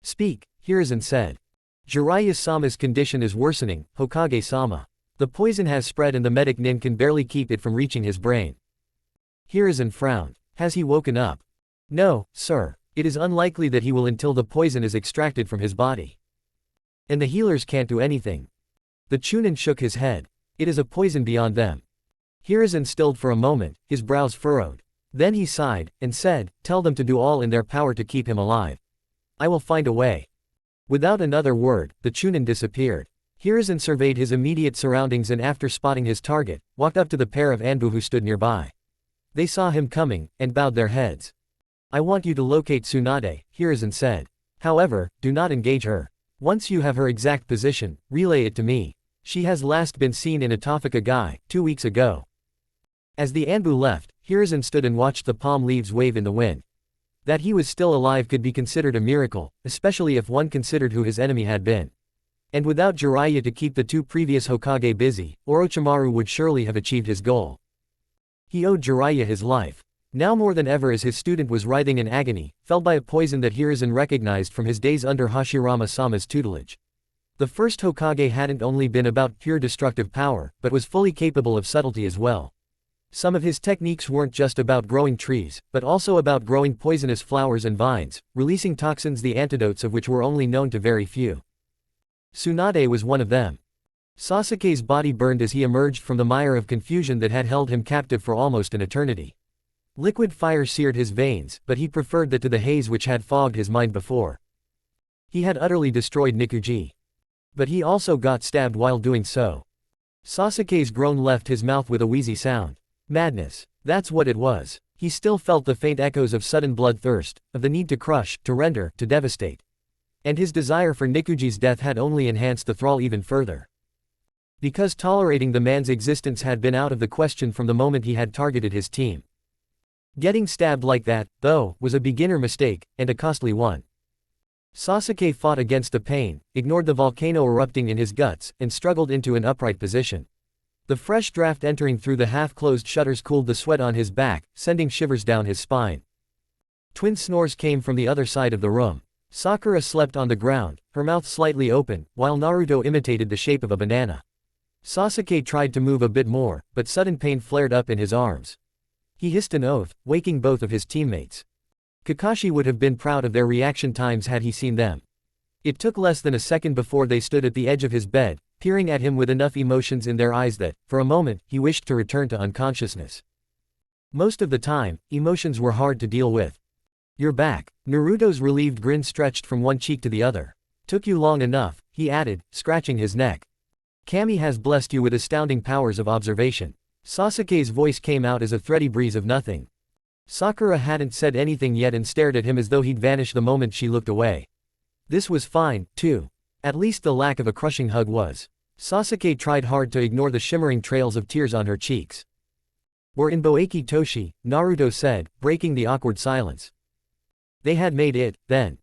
[SPEAKER 1] Speak, Hiruzen said. Jiraiya-sama's condition is worsening, Hokage-sama. The poison has spread and the medic nin can barely keep it from reaching his brain. Hiruzen frowned. Has he woken up? No, sir. It is unlikely that he will until the poison is extracted from his body. And the healers can't do anything. The chunin shook his head. It is a poison beyond them. Hiruzen stilled for a moment, his brows furrowed. Then he sighed, and said, tell them to do all in their power to keep him alive. I will find a way. Without another word, the chunin disappeared. Hiruzen surveyed his immediate surroundings and after spotting his target, walked up to the pair of Anbu who stood nearby. They saw him coming, and bowed their heads. I want you to locate Tsunade, Hiruzen said. However, do not engage her. Once you have her exact position, relay it to me. She has last been seen in Atofika 2 weeks ago. As the Anbu left, Hiruzen stood and watched the palm leaves wave in the wind. That he was still alive could be considered a miracle, especially if one considered who his enemy had been. And without Jiraiya to keep the 2 previous Hokage busy, Orochimaru would surely have achieved his goal. He owed Jiraiya his life. Now more than ever, as his student was writhing in agony, felled by a poison that Hiruzen recognized from his days under Hashirama-sama's tutelage. The first Hokage hadn't only been about pure destructive power, but was fully capable of subtlety as well. Some of his techniques weren't just about growing trees, but also about growing poisonous flowers and vines, releasing toxins the antidotes of which were only known to very few. Tsunade was one of them. Sasuke's body burned as he emerged from the mire of confusion that had held him captive for almost an eternity. Liquid fire seared his veins, but he preferred that to the haze which had fogged his mind before. He had utterly destroyed Nikuji. But he also got stabbed while doing so. Sasuke's groan left his mouth with a wheezy sound. Madness. That's what it was. He still felt the faint echoes of sudden bloodthirst, of the need to crush, to render, to devastate. And his desire for Nikuji's death had only enhanced the thrall even further. Because tolerating the man's existence had been out of the question from the moment he had targeted his team. Getting stabbed like that, though, was a beginner mistake, and a costly one. Sasuke fought against the pain, ignored the volcano erupting in his guts, and struggled into an upright position. The fresh draft entering through the half-closed shutters cooled the sweat on his back, sending shivers down his spine. Twin snores came from the other side of the room. Sakura slept on the ground, her mouth slightly open, while Naruto imitated the shape of a banana. Sasuke tried to move a bit more, but sudden pain flared up in his arms. He hissed an oath, waking both of his teammates. Kakashi would have been proud of their reaction times had he seen them. It took less than a second before they stood at the edge of his bed, peering at him with enough emotions in their eyes that, for a moment, he wished to return to unconsciousness. Most of the time, emotions were hard to deal with. "You're back." Naruto's relieved grin stretched from one cheek to the other. "Took you long enough," he added, scratching his neck. "Kami has blessed you with astounding powers of observation." Sasuke's voice came out as a thready breeze of nothing. Sakura hadn't said anything yet and stared at him as though he'd vanish the moment she looked away. This was fine, too. At least the lack of a crushing hug was. Sasuke tried hard to ignore the shimmering trails of tears on her cheeks. "We're in Boeki Toshi," Naruto said, breaking the awkward silence. They had made it, then.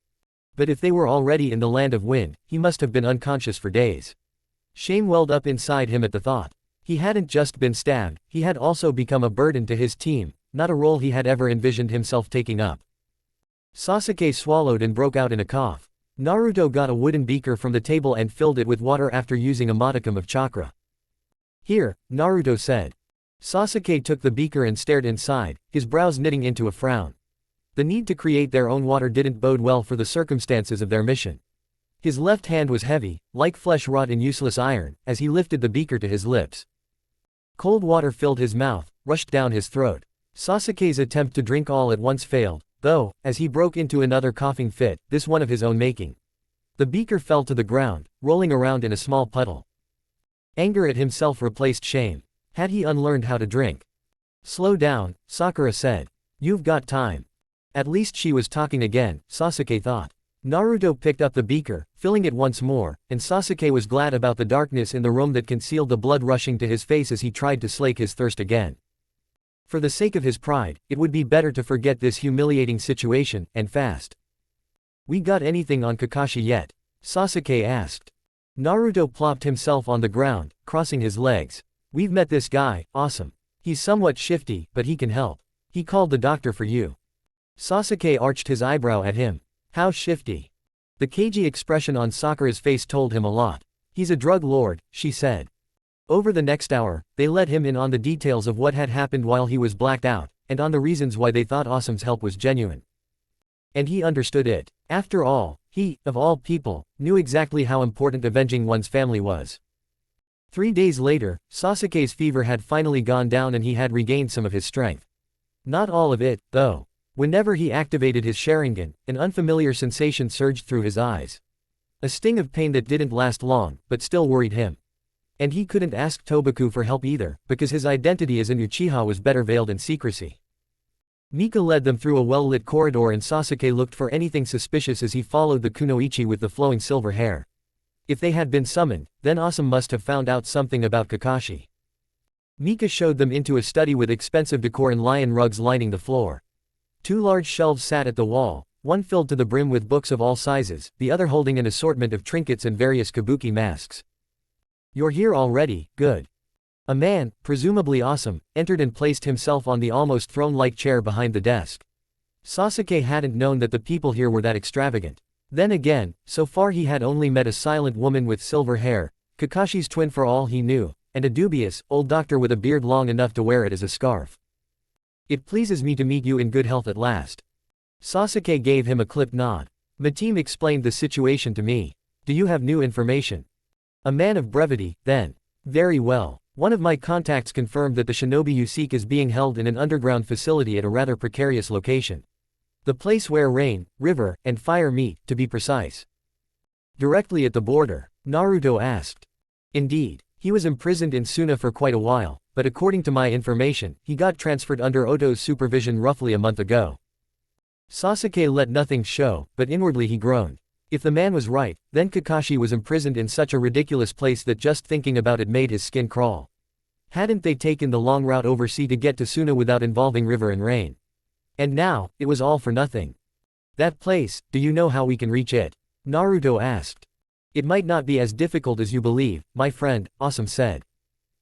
[SPEAKER 1] But if they were already in the land of wind, he must have been unconscious for days. Shame welled up inside him at the thought. He hadn't just been stabbed, he had also become a burden to his team, not a role he had ever envisioned himself taking up. Sasuke swallowed and broke out in a cough. Naruto got a wooden beaker from the table and filled it with water after using a modicum of chakra. "Here," Naruto said. Sasuke took the beaker and stared inside, his brows knitting into a frown. The need to create their own water didn't bode well for the circumstances of their mission. His left hand was heavy, like flesh wrought in useless iron, as he lifted the beaker to his lips. Cold water filled his mouth, rushed down his throat. Sasuke's attempt to drink all at once failed, though, as he broke into another coughing fit, this one of his own making. The beaker fell to the ground, rolling around in a small puddle. Anger at himself replaced shame. Had he unlearned how to drink? "Slow down," Sakura said. "You've got time." At least she was talking again, Sasuke thought. Naruto picked up the beaker, filling it once more, and Sasuke was glad about the darkness in the room that concealed the blood rushing to his face as he tried to slake his thirst again. For the sake of his pride, it would be better to forget this humiliating situation, and fast. "We got anything on Kakashi yet?" Sasuke asked. Naruto plopped himself on the ground, crossing his legs. "We've met this guy, awesome. He's somewhat shifty, but he can help. He called the doctor for you." Sasuke arched his eyebrow at him. "How shifty?" The cagey expression on Sakura's face told him a lot. "He's a drug lord," she said. Over the next hour, they let him in on the details of what had happened while he was blacked out, and on the reasons why they thought Awesome's help was genuine. And he understood it. After all, he, of all people, knew exactly how important avenging one's family was. 3 days later, Sasuke's fever had finally gone down and he had regained some of his strength. Not all of it, though. Whenever he activated his Sharingan, an unfamiliar sensation surged through his eyes. A sting of pain that didn't last long, but still worried him. And he couldn't ask Tobaku for help either, because his identity as an Uchiha was better veiled in secrecy. Mika led them through a well-lit corridor and Sasuke looked for anything suspicious as he followed the kunoichi with the flowing silver hair. If they had been summoned, then Awesome must have found out something about Kakashi. Mika showed them into a study with expensive decor and lion rugs lining the floor. 2 large shelves sat at the wall, one filled to the brim with books of all sizes, the other holding an assortment of trinkets and various kabuki masks. "You're here already, good." A man, presumably Awesome, entered and placed himself on the almost throne-like chair behind the desk. Sasuke hadn't known that the people here were that extravagant. Then again, so far he had only met a silent woman with silver hair, Kakashi's twin for all he knew, and a dubious, old doctor with a beard long enough to wear it as a scarf. "It pleases me to meet you in good health at last." Sasuke gave him a clipped nod. "Mateam explained the situation to me. Do you have new information?" A man of brevity, then. "Very well. One of my contacts confirmed that the shinobi you seek is being held in an underground facility at a rather precarious location. The place where rain, river, and fire meet, to be precise." "Directly at the border?" Naruto asked. "Indeed. He was imprisoned in Suna for quite a while, but according to my information, he got transferred under Oto's supervision roughly a month ago." Sasuke let nothing show, but inwardly he groaned. If the man was right, then Kakashi was imprisoned in such a ridiculous place that just thinking about it made his skin crawl. Hadn't they taken the long route overseas to get to Suna without involving river and rain? And now, it was all for nothing. "That place, do you know how we can reach it?" Naruto asked. "It might not be as difficult as you believe, my friend," Awesome said.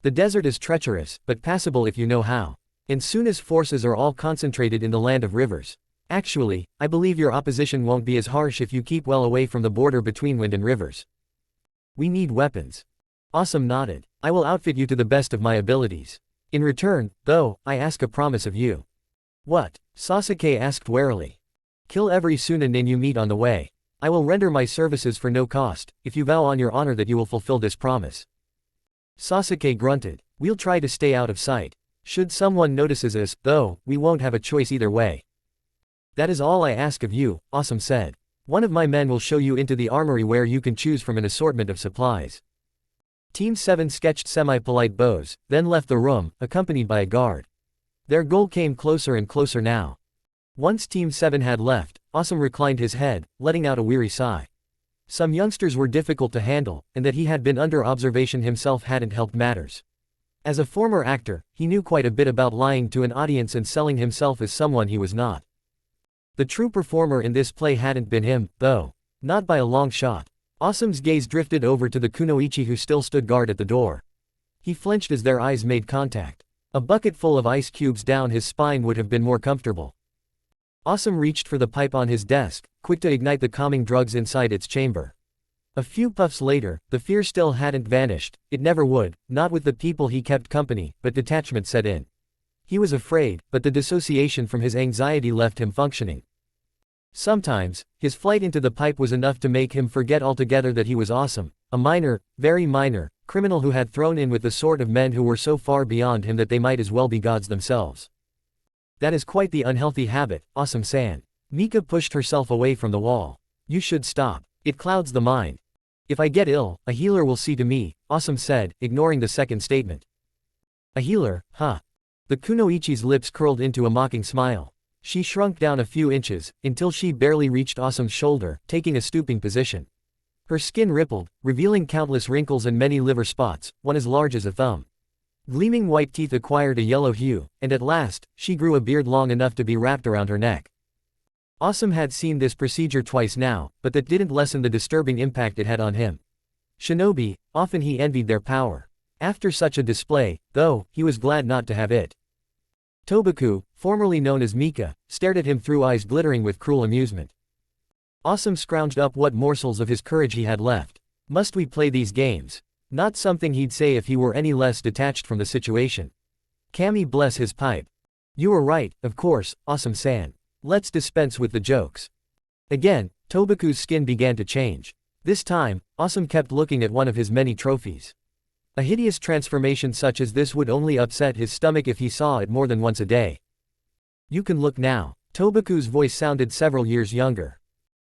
[SPEAKER 1] "The desert is treacherous, but passable if you know how. And Suna's forces are all concentrated in the land of rivers. Actually, I believe your opposition won't be as harsh if you keep well away from the border between wind and rivers." "We need weapons." Awesome nodded. "I will outfit you to the best of my abilities. In return, though, I ask a promise of you." "What?" Sasuke asked warily. "Kill every Suna nin you meet on the way. I will render my services for no cost, if you vow on your honor that you will fulfill this promise." Sasuke grunted. "We'll try to stay out of sight. Should someone notices us, though, we won't have a choice either way." "That is all I ask of you," Awesome said. "One of my men will show you into the armory where you can choose from an assortment of supplies." Team 7 sketched semi-polite bows, then left the room, accompanied by a guard. Their goal came closer and closer now. Once Team 7 had left, Awesome reclined his head, letting out a weary sigh. Some youngsters were difficult to handle, and that he had been under observation himself hadn't helped matters. As a former actor, he knew quite a bit about lying to an audience and selling himself as someone he was not. The true performer in this play hadn't been him, though. Not by a long shot. Awesome's gaze drifted over to the kunoichi who still stood guard at the door. He flinched as their eyes made contact. A bucket full of ice cubes down his spine would have been more comfortable. Awesome reached for the pipe on his desk, quick to ignite the calming drugs inside its chamber. A few puffs later, the fear still hadn't vanished. It never would, not with the people he kept company, but detachment set in. He was afraid, but the dissociation from his anxiety left him functioning. Sometimes, his flight into the pipe was enough to make him forget altogether that he was Awesome, a minor, very minor, criminal who had thrown in with the sort of men who were so far beyond him that they might as well be gods themselves. That is quite the unhealthy habit, Awesome-san. Mika pushed herself away from the wall. You should stop. It clouds the mind. If I get ill, a healer will see to me, Awesome said, ignoring the second statement. A healer, huh? The kunoichi's lips curled into a mocking smile. She shrunk down a few inches, until she barely reached Awesome's shoulder, taking a stooping position. Her skin rippled, revealing countless wrinkles and many liver spots, one as large as a thumb. Gleaming white teeth acquired a yellow hue, and at last, she grew a beard long enough to be wrapped around her neck. Awesome had seen this procedure twice now, but that didn't lessen the disturbing impact it had on him. Shinobi, often he envied their power. After such a display, though, he was glad not to have it. Tobaku, formerly known as Mika, stared at him through eyes glittering with cruel amusement. Awesome scrounged up what morsels of his courage he had left. Must we play these games? Not something he'd say if he were any less detached from the situation. Kami bless his pipe. You were right, of course, Awesome-san. Let's dispense with the jokes. Again, Tobaku's skin began to change. This time, Awesome kept looking at one of his many trophies. A hideous transformation such as this would only upset his stomach if he saw it more than once a day. You can look now. Tobaku's voice sounded several years younger.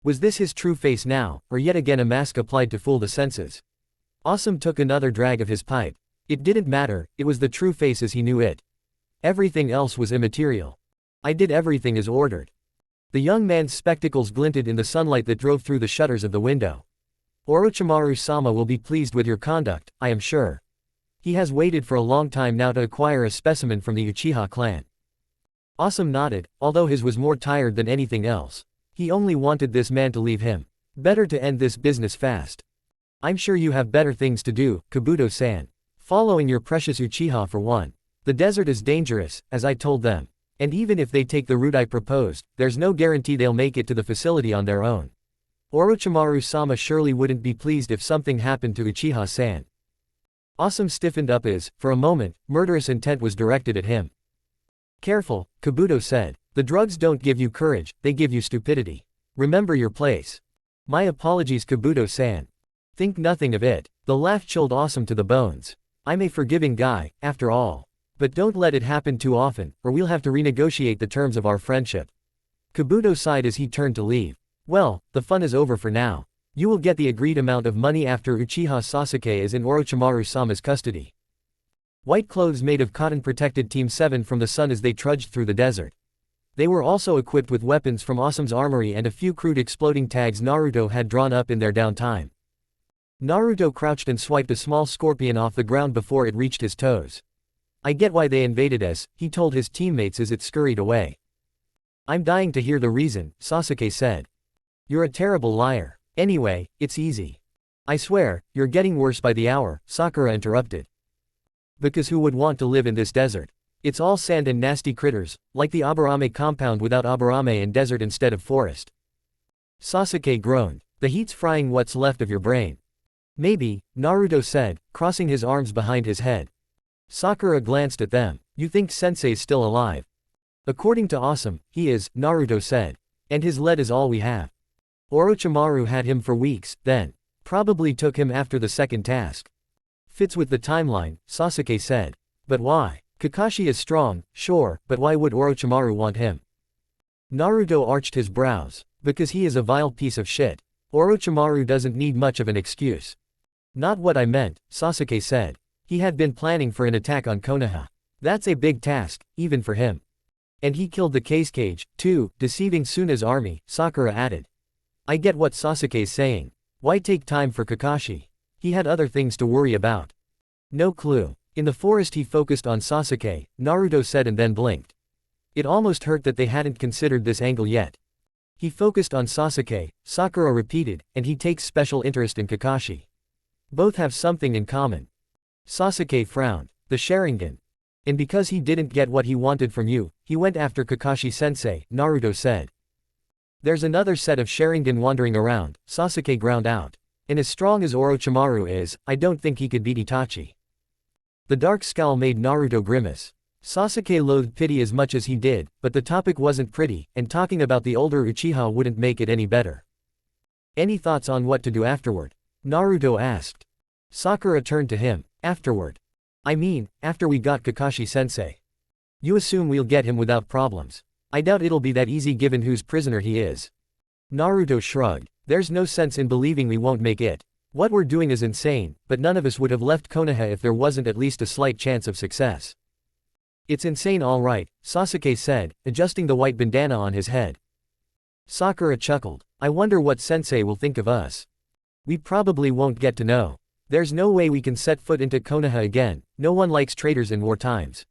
[SPEAKER 1] Was this his true face now, or yet again a mask applied to fool the senses? Awesome took another drag of his pipe. It didn't matter, it was the true face as he knew it. Everything else was immaterial. I did everything as ordered. The young man's spectacles glinted in the sunlight that drove through the shutters of the window. Orochimaru-sama will be pleased with your conduct, I am sure. He has waited for a long time now to acquire a specimen from the Uchiha clan. Awesome nodded, although his was more tired than anything else. He only wanted this man to leave him. Better to end this business fast. I'm sure you have better things to do, Kabuto-san. Following your precious Uchiha for one. The desert is dangerous, as I told them. And even if they take the route I proposed, there's no guarantee they'll make it to the facility on their own. Orochimaru-sama surely wouldn't be pleased if something happened to Uchiha-san. Awesome stiffened up as, for a moment, murderous intent was directed at him. Careful, Kabuto said. The drugs don't give you courage, they give you stupidity. Remember your place. My apologies, Kabuto-san. Think nothing of it. The laugh chilled Awesome to the bones. I'm a forgiving guy, after all. But don't let it happen too often, or we'll have to renegotiate the terms of our friendship. Kabuto sighed as he turned to leave. Well, the fun is over for now. You will get the agreed amount of money after Uchiha Sasuke is in Orochimaru-sama's custody. White clothes made of cotton protected Team 7 from the sun as they trudged through the desert. They were also equipped with weapons from Awesome's armory and a few crude exploding tags Naruto had drawn up in their downtime. Naruto crouched and swiped a small scorpion off the ground before it reached his toes. I get why they invaded us, he told his teammates as it scurried away. I'm dying to hear the reason, Sasuke said. You're a terrible liar. Anyway, it's easy. I swear, you're getting worse by the hour, Sakura interrupted. Because who would want to live in this desert? It's all sand and nasty critters, like the Aburame compound without Aburame and desert instead of forest. Sasuke groaned. The heat's frying what's left of your brain. Maybe, Naruto said, crossing his arms behind his head. Sakura glanced at them. You think Sensei's still alive? According to Awesome, he is, Naruto said. And his lead is all we have. Orochimaru had him for weeks, then. Probably took him after the second task. Fits with the timeline, Sasuke said. But why? Kakashi is strong, sure, but why would Orochimaru want him? Naruto arched his brows. Because he is a vile piece of shit. Orochimaru doesn't need much of an excuse. Not what I meant, Sasuke said. He had been planning for an attack on Konoha. That's a big task, even for him. And he killed the Kage, too, deceiving Tsuna's army, Sakura added. I get what Sasuke's saying. Why take time for Kakashi? He had other things to worry about. No clue. In the forest he focused on Sasuke, Naruto said and then blinked. It almost hurt that they hadn't considered this angle yet. He focused on Sasuke, Sakura repeated, and he takes special interest in Kakashi. Both have something in common. Sasuke frowned. The Sharingan. And because he didn't get what he wanted from you, he went after Kakashi-sensei, Naruto said. There's another set of Sharingan wandering around, Sasuke ground out. And as strong as Orochimaru is, I don't think he could beat Itachi. The dark scowl made Naruto grimace. Sasuke loathed pity as much as he did, but the topic wasn't pretty, and talking about the older Uchiha wouldn't make it any better. Any thoughts on what to do afterward? Naruto asked. Sakura turned to him. Afterward. I mean, after we got Kakashi-sensei. You assume we'll get him without problems. I doubt it'll be that easy given whose prisoner he is. Naruto shrugged. There's no sense in believing we won't make it. What we're doing is insane, but none of us would have left Konoha if there wasn't at least a slight chance of success. It's insane all right, Sasuke said, adjusting the white bandana on his head. Sakura chuckled. I wonder what Sensei will think of us. We probably won't get to know. There's no way we can set foot into Konoha again, no one likes traitors in war times.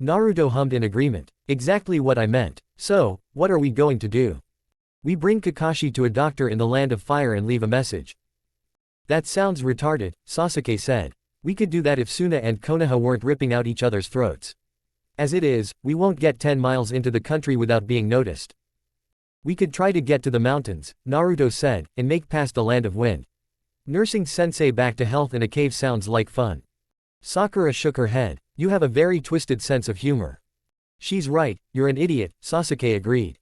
[SPEAKER 1] Naruto hummed in agreement. Exactly what I meant. So, what are we going to do? We bring Kakashi to a doctor in the land of fire and leave a message. That sounds retarded, Sasuke said. We could do that if Suna and Konoha weren't ripping out each other's throats. As it is, we won't get 10 miles into the country without being noticed. We could try to get to the mountains, Naruto said, and make past the land of wind. Nursing Sensei back to health in a cave sounds like fun. Sakura shook her head. You have a very twisted sense of humor. She's right, you're an idiot, Sasuke agreed.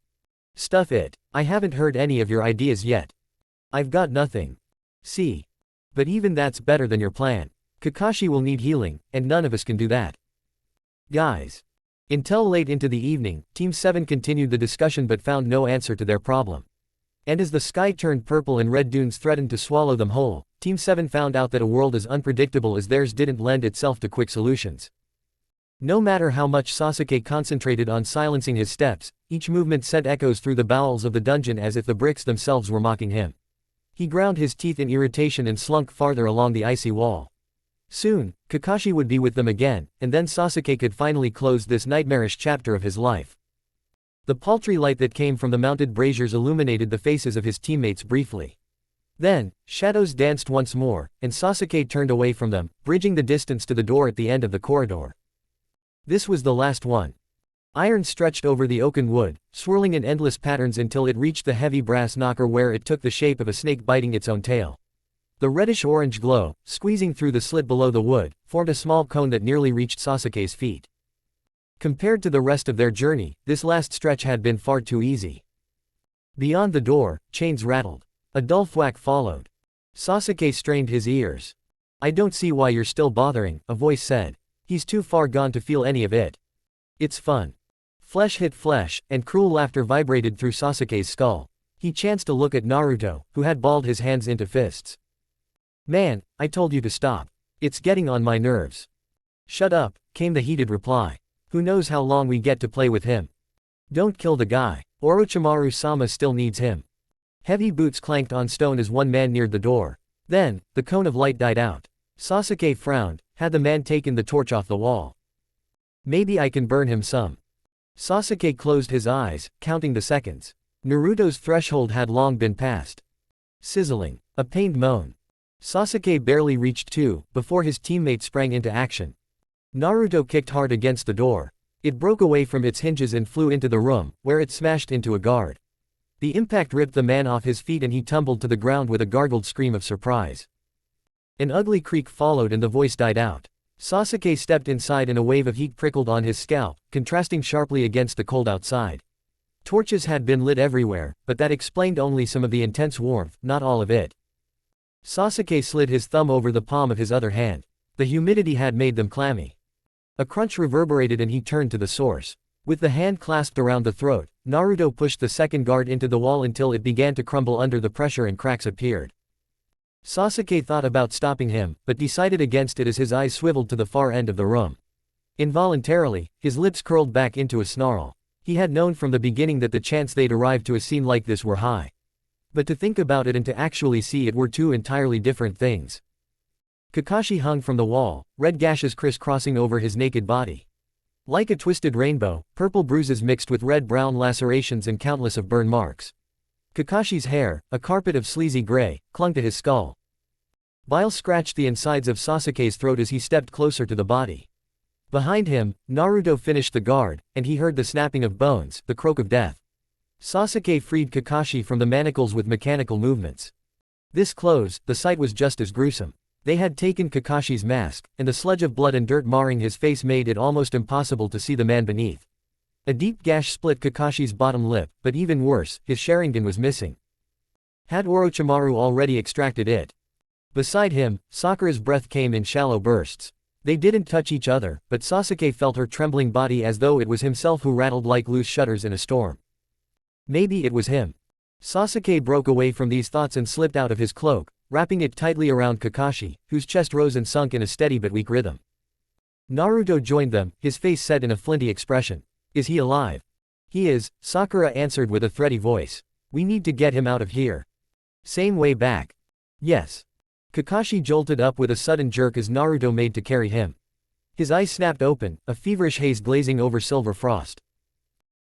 [SPEAKER 1] Stuff it. I haven't heard any of your ideas yet. I've got nothing. See. But even that's better than your plan. Kakashi will need healing, and none of us can do that. Guys. Until late into the evening, Team 7 continued the discussion but found no answer to their problem. And as the sky turned purple and red dunes threatened to swallow them whole, Team 7 found out that a world as unpredictable as theirs didn't lend itself to quick solutions. No matter how much Sasuke concentrated on silencing his steps, each movement sent echoes through the bowels of the dungeon as if the bricks themselves were mocking him. He ground his teeth in irritation and slunk farther along the icy wall. Soon, Kakashi would be with them again, and then Sasuke could finally close this nightmarish chapter of his life. The paltry light that came from the mounted braziers illuminated the faces of his teammates briefly. Then, shadows danced once more, and Sasuke turned away from them, bridging the distance to the door at the end of the corridor. This was the last one. Iron stretched over the oaken wood, swirling in endless patterns until it reached the heavy brass knocker where it took the shape of a snake biting its own tail. The reddish-orange glow, squeezing through the slit below the wood, formed a small cone that nearly reached Sasuke's feet. Compared to the rest of their journey, this last stretch had been far too easy. Beyond the door, chains rattled. A dull thwack followed. Sasuke strained his ears. "I don't see why you're still bothering," a voice said. "He's too far gone to feel any of it. It's fun." Flesh hit flesh, and cruel laughter vibrated through Sasuke's skull. He chanced to look at Naruto, who had balled his hands into fists. "Man, I told you to stop. It's getting on my nerves." "Shut up," came the heated reply. "Who knows how long we get to play with him? Don't kill the guy. Orochimaru-sama still needs him." Heavy boots clanked on stone as one man neared the door. Then, the cone of light died out. Sasuke frowned. Had the man taken the torch off the wall? "Maybe I can burn him some." Sasuke closed his eyes, counting the seconds. Naruto's threshold had long been passed. Sizzling. A pained moan. Sasuke barely reached 2, before his teammate sprang into action. Naruto kicked hard against the door. It broke away from its hinges and flew into the room, where it smashed into a guard. The impact ripped the man off his feet and he tumbled to the ground with a gargled scream of surprise. An ugly creak followed and the voice died out. Sasuke stepped inside and a wave of heat prickled on his scalp, contrasting sharply against the cold outside. Torches had been lit everywhere, but that explained only some of the intense warmth, not all of it. Sasuke slid his thumb over the palm of his other hand. The humidity had made them clammy. A crunch reverberated and he turned to the source. With the hand clasped around the throat, Naruto pushed the second guard into the wall until it began to crumble under the pressure and cracks appeared. Sasuke thought about stopping him, but decided against it as his eyes swiveled to the far end of the room. Involuntarily, his lips curled back into a snarl. He had known from the beginning that the chance they'd arrive to a scene like this were high. But to think about it and to actually see it were two entirely different things. Kakashi hung from the wall, red gashes crisscrossing over his naked body. Like a twisted rainbow, purple bruises mixed with red-brown lacerations and countless of burn marks. Kakashi's hair, a carpet of sleazy gray, clung to his skull. Bile scratched the insides of Sasuke's throat as he stepped closer to the body. Behind him, Naruto finished the guard, and he heard the snapping of bones, the croak of death. Sasuke freed Kakashi from the manacles with mechanical movements. This close, the sight was just as gruesome. They had taken Kakashi's mask, and the sludge of blood and dirt marring his face made it almost impossible to see the man beneath. A deep gash split Kakashi's bottom lip, but even worse, his Sharingan was missing. Had Orochimaru already extracted it? Beside him, Sakura's breath came in shallow bursts. They didn't touch each other, but Sasuke felt her trembling body as though it was himself who rattled like loose shutters in a storm. Maybe it was him. Sasuke broke away from these thoughts and slipped out of his cloak, wrapping it tightly around Kakashi, whose chest rose and sunk in a steady but weak rhythm. Naruto joined them, his face set in a flinty expression. "Is he alive?" "He is," Sakura answered with a thready voice. "We need to get him out of here." "Same way back." "Yes." Kakashi jolted up with a sudden jerk as Naruto made to carry him. His eyes snapped open, a feverish haze glazing over silver frost.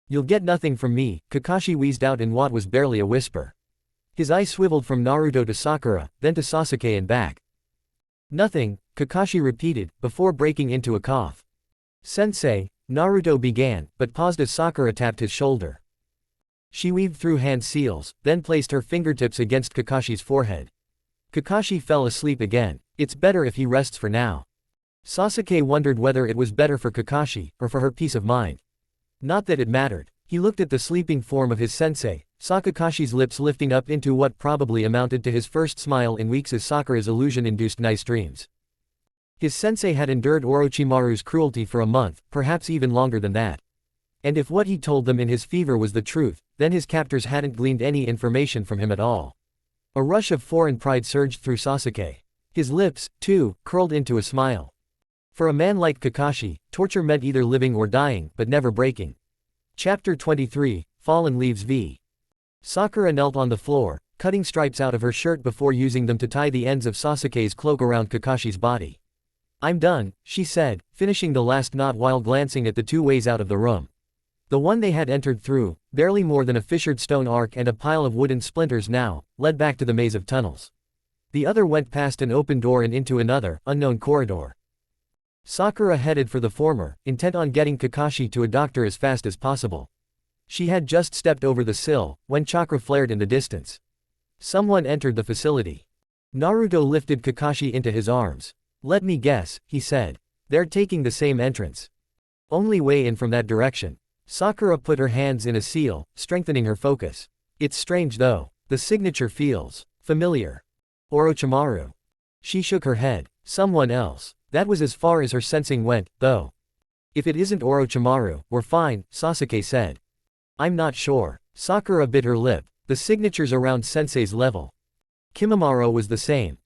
[SPEAKER 1] "You'll get nothing from me," Kakashi wheezed out in what was barely a whisper. His eyes swiveled from Naruto to Sakura, then to Sasuke and back. "Nothing," Kakashi repeated, before breaking into a cough. "Sensei," Naruto began, but paused as Sakura tapped his shoulder. She weaved through hand seals, then placed her fingertips against Kakashi's forehead. Kakashi fell asleep again. It's better if he rests for now. Sasuke wondered whether it was better for Kakashi, or for her peace of mind. Not that it mattered. He looked at the sleeping form of his sensei, saw Kakashi's lips lifting up into what probably amounted to his first smile in weeks as Sakura's illusion induced nice dreams. His sensei had endured Orochimaru's cruelty for a month, perhaps even longer than that. And if what he told them in his fever was the truth, then his captors hadn't gleaned any information from him at all. A rush of foreign pride surged through Sasuke. His lips, too, curled into a smile. For a man like Kakashi, torture meant either living or dying, but never breaking. Chapter 23, Fallen Leaves v. Sakura knelt on the floor, cutting stripes out of her shirt before using them to tie the ends of Sasuke's cloak around Kakashi's body. I'm done, she said, finishing the last knot while glancing at the two ways out of the room. The one they had entered through, barely more than a fissured stone arc and a pile of wooden splinters now, led back to the maze of tunnels. The other went past an open door and into another, unknown corridor. Sakura headed for the former, intent on getting Kakashi to a doctor as fast as possible. She had just stepped over the sill, when chakra flared in the distance. Someone entered the facility. Naruto lifted Kakashi into his arms. Let me guess, he said. They're taking the same entrance. Only way in from that direction. Sakura put her hands in a seal, strengthening her focus. It's strange though. The signature feels familiar. Orochimaru. She shook her head. Someone else. That was as far as her sensing went, though. If it isn't Orochimaru, we're fine, Sasuke said. I'm not sure. Sakura bit her lip. The signature's around Sensei's level. Kimimaro was the same.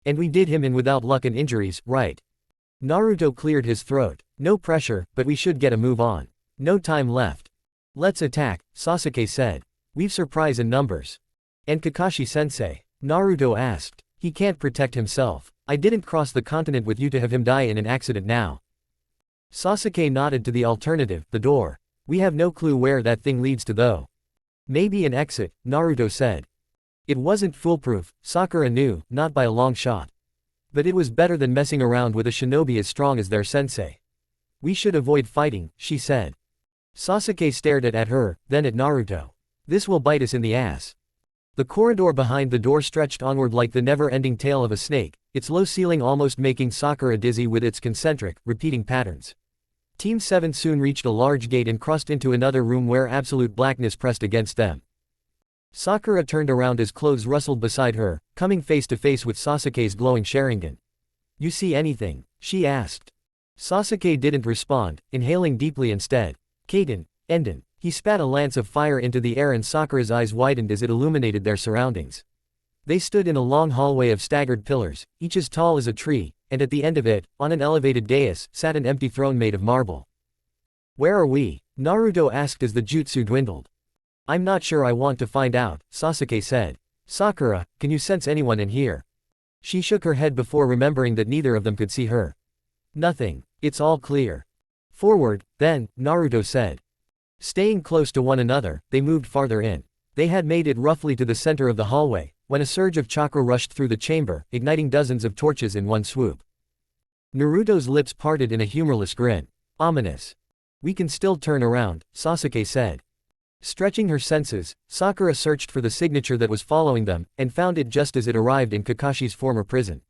[SPEAKER 1] And we did him in without luck and injuries, right? Naruto cleared his throat. No pressure, but we should get a move on. No time left. Let's attack, Sasuke said. We've surprise in numbers. And Kakashi-sensei? Naruto asked. He can't protect himself. I didn't cross the continent with you to have him die in an accident now. Sasuke nodded to the alternative, the door. We have no clue where that thing leads to though. Maybe an exit, Naruto said. It wasn't foolproof, Sakura knew, not by a long shot. But it was better than messing around with a shinobi as strong as their sensei. We should avoid fighting, she said. Sasuke stared at her, then at Naruto. This will bite us in the ass. The corridor behind the door stretched onward like the never-ending tail of a snake, its low ceiling almost making Sakura dizzy with its concentric, repeating patterns. Team 7 soon reached a large gate and crossed into another room where absolute blackness pressed against them. Sakura turned around as clothes rustled beside her, coming face to face with Sasuke's glowing Sharingan. You see anything? She asked. Sasuke didn't respond, inhaling deeply instead. Kaden, Enden. He spat a lance of fire into the air and Sakura's eyes widened as it illuminated their surroundings. They stood in a long hallway of staggered pillars, each as tall as a tree, and at the end of it, on an elevated dais, sat an empty throne made of marble. Where are we? Naruto asked as the jutsu dwindled. I'm not sure I want to find out, Sasuke said. Sakura, can you sense anyone in here? She shook her head before remembering that neither of them could see her. Nothing. It's all clear. Forward, then, Naruto said. Staying close to one another, they moved farther in. They had made it roughly to the center of the hallway, when a surge of chakra rushed through the chamber, igniting dozens of torches in one swoop. Naruto's lips parted in a humorless grin. Ominous. We can still turn around, Sasuke said. Stretching her senses, Sakura searched for the signature that was following them, and found it just as it arrived in Kakashi's former prison.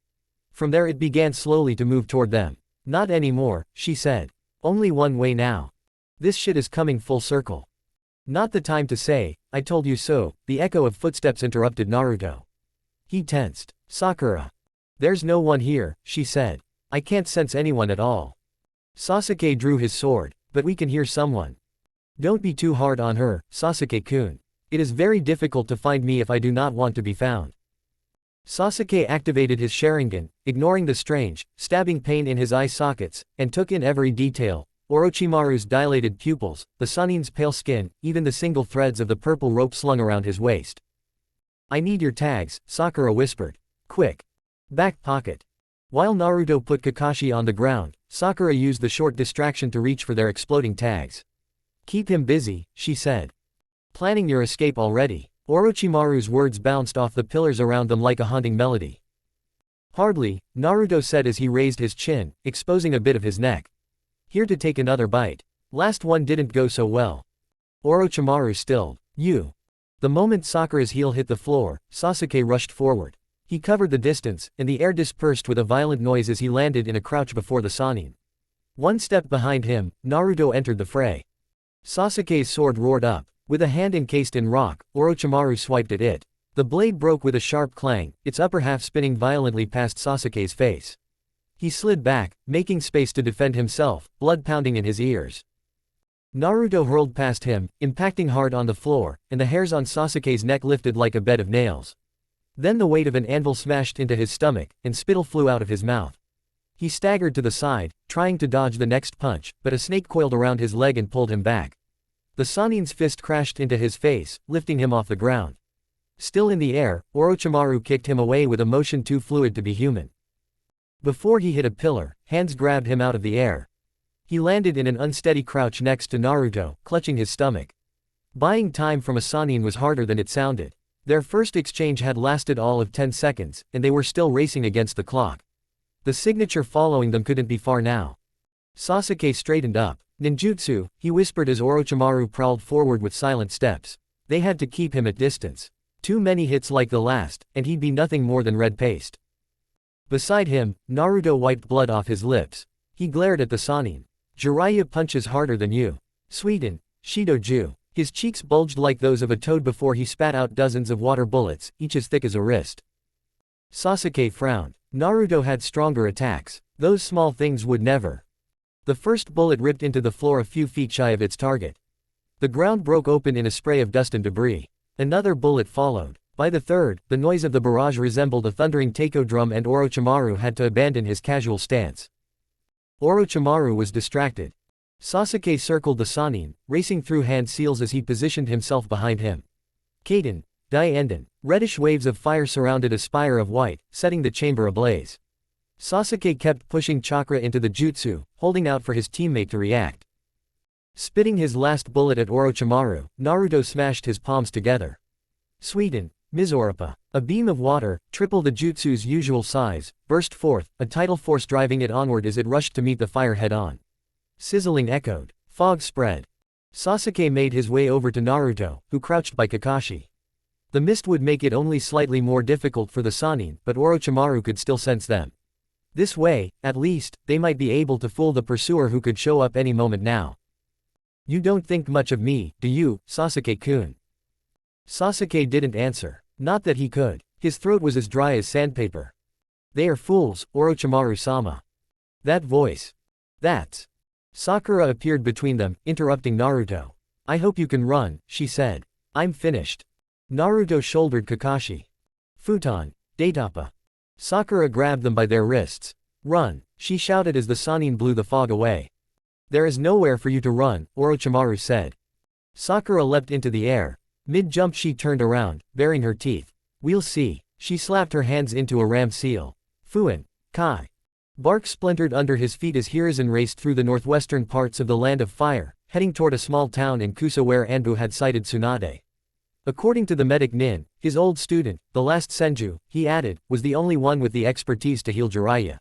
[SPEAKER 1] From there it began slowly to move toward them. Not anymore, she said. Only one way now. This shit is coming full circle. Not the time to say, I told you so, the echo of footsteps interrupted Naruto. He tensed. Sakura. There's no one here, she said. I can't sense anyone at all. Sasuke drew his sword, but we can hear someone. Don't be too hard on her, Sasuke-kun. It is very difficult to find me if I do not want to be found. Sasuke activated his Sharingan, ignoring the strange, stabbing pain in his eye sockets, and took in every detail. Orochimaru's dilated pupils, the Sannin's pale skin, even the single threads of the purple rope slung around his waist. I need your tags, Sakura whispered. Quick. Back pocket. While Naruto put Kakashi on the ground, Sakura used the short distraction to reach for their exploding tags. Keep him busy, she said. Planning your escape already? Orochimaru's words bounced off the pillars around them like a haunting melody. Hardly, Naruto said as he raised his chin, exposing a bit of his neck. Here to take another bite. Last one didn't go so well. Orochimaru stilled. You. The moment Sakura's heel hit the floor, Sasuke rushed forward. He covered the distance, and the air dispersed with a violent noise as he landed in a crouch before the Sannin. One step behind him, Naruto entered the fray. Sasuke's sword roared up. With a hand encased in rock, Orochimaru swiped at it. The blade broke with a sharp clang, its upper half spinning violently past Sasuke's face. He slid back, making space to defend himself, blood pounding in his ears. Naruto hurled past him, impacting hard on the floor, and the hairs on Sasuke's neck lifted like a bed of nails. Then the weight of an anvil smashed into his stomach, and spittle flew out of his mouth. He staggered to the side, trying to dodge the next punch, but a snake coiled around his leg and pulled him back. The Sannin's fist crashed into his face, lifting him off the ground. Still in the air, Orochimaru kicked him away with a motion too fluid to be human. Before he hit a pillar, hands grabbed him out of the air. He landed in an unsteady crouch next to Naruto, clutching his stomach. Buying time from a Sannin was harder than it sounded. Their first exchange had lasted all of 10 seconds, and they were still racing against the clock. The signature following them couldn't be far now. Sasuke straightened up. Ninjutsu, he whispered as Orochimaru prowled forward with silent steps. They had to keep him at distance. Too many hits like the last, and he'd be nothing more than red paste. Beside him, Naruto wiped blood off his lips. He glared at the Sannin. Jiraiya punches harder than you. Sweden, Shidoju. His cheeks bulged like those of a toad before he spat out dozens of water bullets, each as thick as a wrist. Sasuke frowned. Naruto had stronger attacks. Those small things would never. The first bullet ripped into the floor a few feet shy of its target. The ground broke open in a spray of dust and debris. Another bullet followed. By the third, the noise of the barrage resembled a thundering taiko drum and Orochimaru had to abandon his casual stance. Orochimaru was distracted. Sasuke circled the Sannin, racing through hand seals as he positioned himself behind him. Kaden, Dienden. Reddish waves of fire surrounded a spire of white, setting the chamber ablaze. Sasuke kept pushing chakra into the jutsu, holding out for his teammate to react. Spitting his last bullet at Orochimaru, Naruto smashed his palms together. Sweden, Mizoripa. A beam of water, triple the jutsu's usual size, burst forth, a tidal force driving it onward as it rushed to meet the fire head-on. Sizzling echoed. Fog spread. Sasuke made his way over to Naruto, who crouched by Kakashi. The mist would make it only slightly more difficult for the Sannin, but Orochimaru could still sense them. This way, at least, they might be able to fool the pursuer who could show up any moment now. You don't think much of me, do you, Sasuke-kun? Sasuke didn't answer. Not that he could. His throat was as dry as sandpaper. They are fools, Orochimaru-sama. That voice. That's. Sakura appeared between them, interrupting Naruto. I hope you can run, she said. I'm finished. Naruto shouldered Kakashi. Futon, Daitapa. Sakura grabbed them by their wrists. Run, she shouted as the Sannin blew the fog away. There is nowhere for you to run, Orochimaru said. Sakura leapt into the air. Mid-jump she turned around, baring her teeth. We'll see. She slapped her hands into a ram seal. Fuin, Kai. Bark splintered under his feet as Hiruzen raced through the northwestern parts of the Land of Fire, heading toward a small town in Kusa where Anbu had sighted Tsunade. According to the medic Nin, his old student, the last Senju, he added, was the only one with the expertise to heal Jiraiya.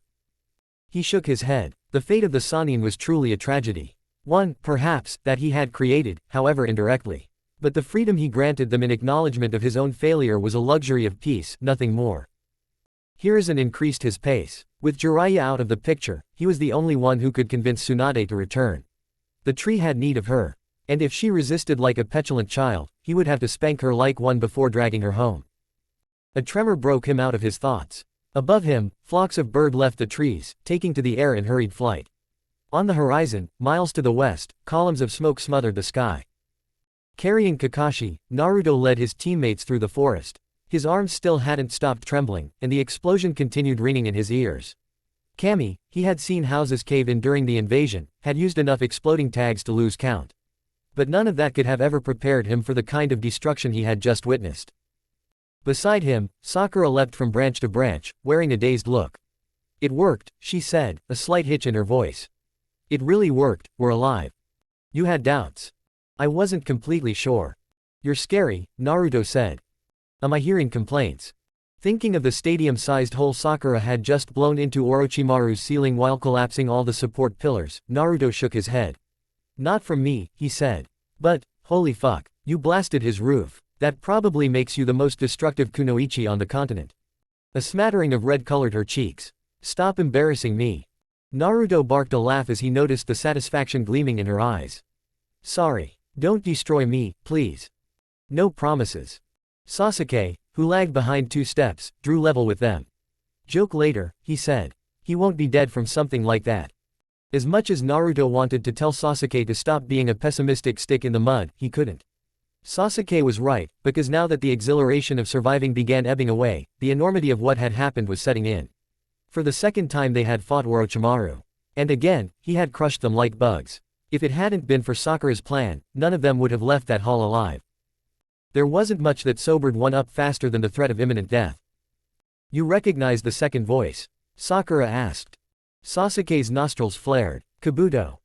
[SPEAKER 1] He shook his head. The fate of the Sannin was truly a tragedy. One, perhaps, that he had created, however indirectly. But the freedom he granted them in acknowledgement of his own failure was a luxury of peace, nothing more. Hiruzen increased his pace. With Jiraiya out of the picture, he was the only one who could convince Tsunade to return. The tree had need of her. And if she resisted like a petulant child, he would have to spank her like one before dragging her home. A tremor broke him out of his thoughts. Above him, flocks of birds left the trees, taking to the air in hurried flight. On the horizon, miles to the west, columns of smoke smothered the sky. Carrying Kakashi, Naruto led his teammates through the forest. His arms still hadn't stopped trembling, and the explosion continued ringing in his ears. Kami, he had seen houses cave in during the invasion, had used enough exploding tags to lose count. But none of that could have ever prepared him for the kind of destruction he had just witnessed. Beside him, Sakura leapt from branch to branch, wearing a dazed look. It worked, she said, a slight hitch in her voice. It really worked, we're alive. You had doubts. I wasn't completely sure. You're scary, Naruto said. Am I hearing complaints? Thinking of the stadium-sized hole Sakura had just blown into Orochimaru's ceiling while collapsing all the support pillars, Naruto shook his head. Not from me, he said. But, holy fuck, you blasted his roof. That probably makes you the most destructive kunoichi on the continent. A smattering of red colored her cheeks. Stop embarrassing me. Naruto barked a laugh as he noticed the satisfaction gleaming in her eyes. Sorry. Don't destroy me, please. No promises. Sasuke, who lagged behind 2 steps, drew level with them. Joke later, he said. He won't be dead from something like that. As much as Naruto wanted to tell Sasuke to stop being a pessimistic stick in the mud, he couldn't. Sasuke was right, because now that the exhilaration of surviving began ebbing away, the enormity of what had happened was setting in. For the second time they had fought Orochimaru. And again, he had crushed them like bugs. If it hadn't been for Sakura's plan, none of them would have left that hall alive. There wasn't much that sobered one up faster than the threat of imminent death. You recognize the second voice? Sakura asked. Sasuke's nostrils flared. Kabuto.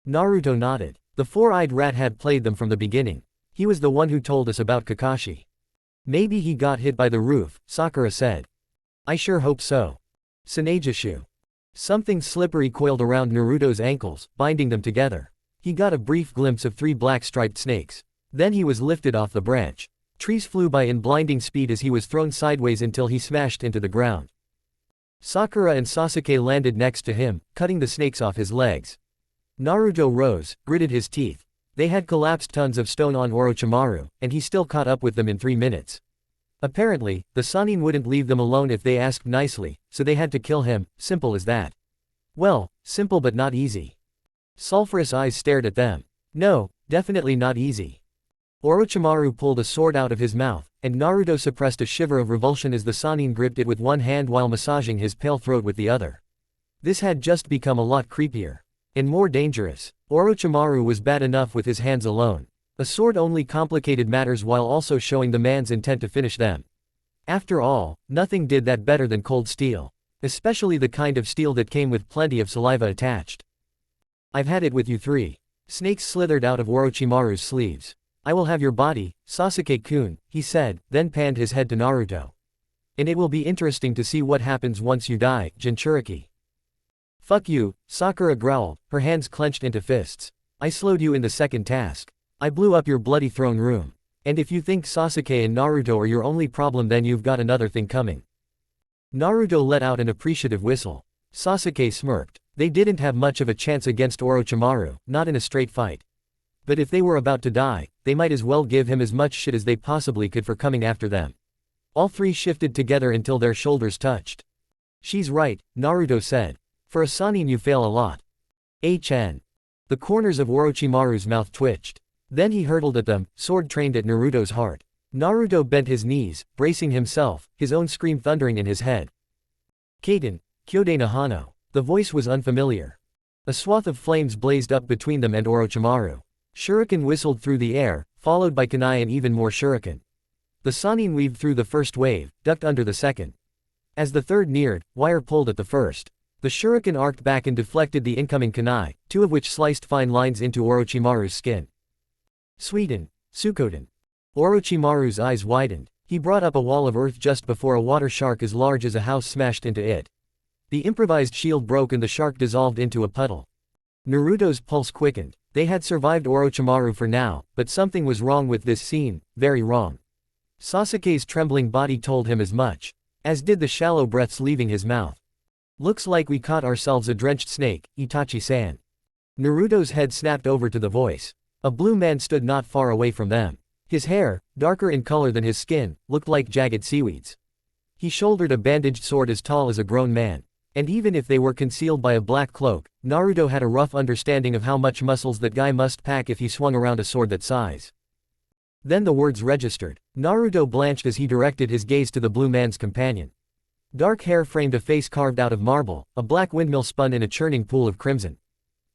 [SPEAKER 1] Naruto nodded. The four-eyed rat had played them from the beginning. He was the one who told us about Kakashi. Maybe he got hit by the roof, Sakura said. I sure hope so. Tsunagishu. Something slippery coiled around Naruto's ankles, binding them together. He got a brief glimpse of three black striped snakes. Then he was lifted off the branch. Trees flew by in blinding speed as he was thrown sideways until he smashed into the ground. Sakura and Sasuke landed next to him, cutting the snakes off his legs. Naruto rose, gritted his teeth. They had collapsed tons of stone on Orochimaru, and he still caught up with them in 3 minutes. Apparently, the Sannin wouldn't leave them alone if they asked nicely, so they had to kill him, simple as that. Well, simple but not easy. Sulphurous eyes stared at them. No, definitely not easy. Orochimaru pulled a sword out of his mouth, and Naruto suppressed a shiver of revulsion as the Sannin gripped it with one hand while massaging his pale throat with the other. This had just become a lot creepier. And more dangerous. Orochimaru was bad enough with his hands alone. A sword only complicated matters while also showing the man's intent to finish them. After all, nothing did that better than cold steel. Especially the kind of steel that came with plenty of saliva attached. I've had it with you three. Snakes slithered out of Orochimaru's sleeves. I will have your body, Sasuke-kun, he said, then panned his head to Naruto. And it will be interesting to see what happens once you die, Jinchuriki. Fuck you, Sakura growled, her hands clenched into fists. I slowed you in the second task. I blew up your bloody throne room. And if you think Sasuke and Naruto are your only problem, then you've got another thing coming. Naruto let out an appreciative whistle. Sasuke smirked. They didn't have much of a chance against Orochimaru, not in a straight fight. But if they were about to die, they might as well give him as much shit as they possibly could for coming after them. All three shifted together until their shoulders touched. She's right, Naruto said. For a Sannin you fail a lot. HN. The corners of Orochimaru's mouth twitched. Then he hurtled at them, sword trained at Naruto's heart. Naruto bent his knees, bracing himself, his own scream thundering in his head. Kaden, Kyode no Hano. The voice was unfamiliar. A swath of flames blazed up between them and Orochimaru. Shuriken whistled through the air, followed by kunai and even more shuriken. The Sannin weaved through the first wave, ducked under the second. As the third neared, wire pulled at the first. The shuriken arced back and deflected the incoming kunai, two of which sliced fine lines into Orochimaru's skin. Suiten, Sukoden. Orochimaru's eyes widened. He brought up a wall of earth just before a water shark as large as a house smashed into it. The improvised shield broke and the shark dissolved into a puddle. Naruto's pulse quickened. They had survived Orochimaru for now, but something was wrong with this scene, very wrong. Sasuke's trembling body told him as much. As did the shallow breaths leaving his mouth. Looks like we caught ourselves a drenched snake, Itachi-san. Naruto's head snapped over to the voice. A blue man stood not far away from them. His hair, darker in color than his skin, looked like jagged seaweeds. He shouldered a bandaged sword as tall as a grown man. And even if they were concealed by a black cloak, Naruto had a rough understanding of how much muscles that guy must pack if he swung around a sword that size. Then the words registered. Naruto blanched as he directed his gaze to the blue man's companion. Dark hair framed a face carved out of marble, a black windmill spun in a churning pool of crimson.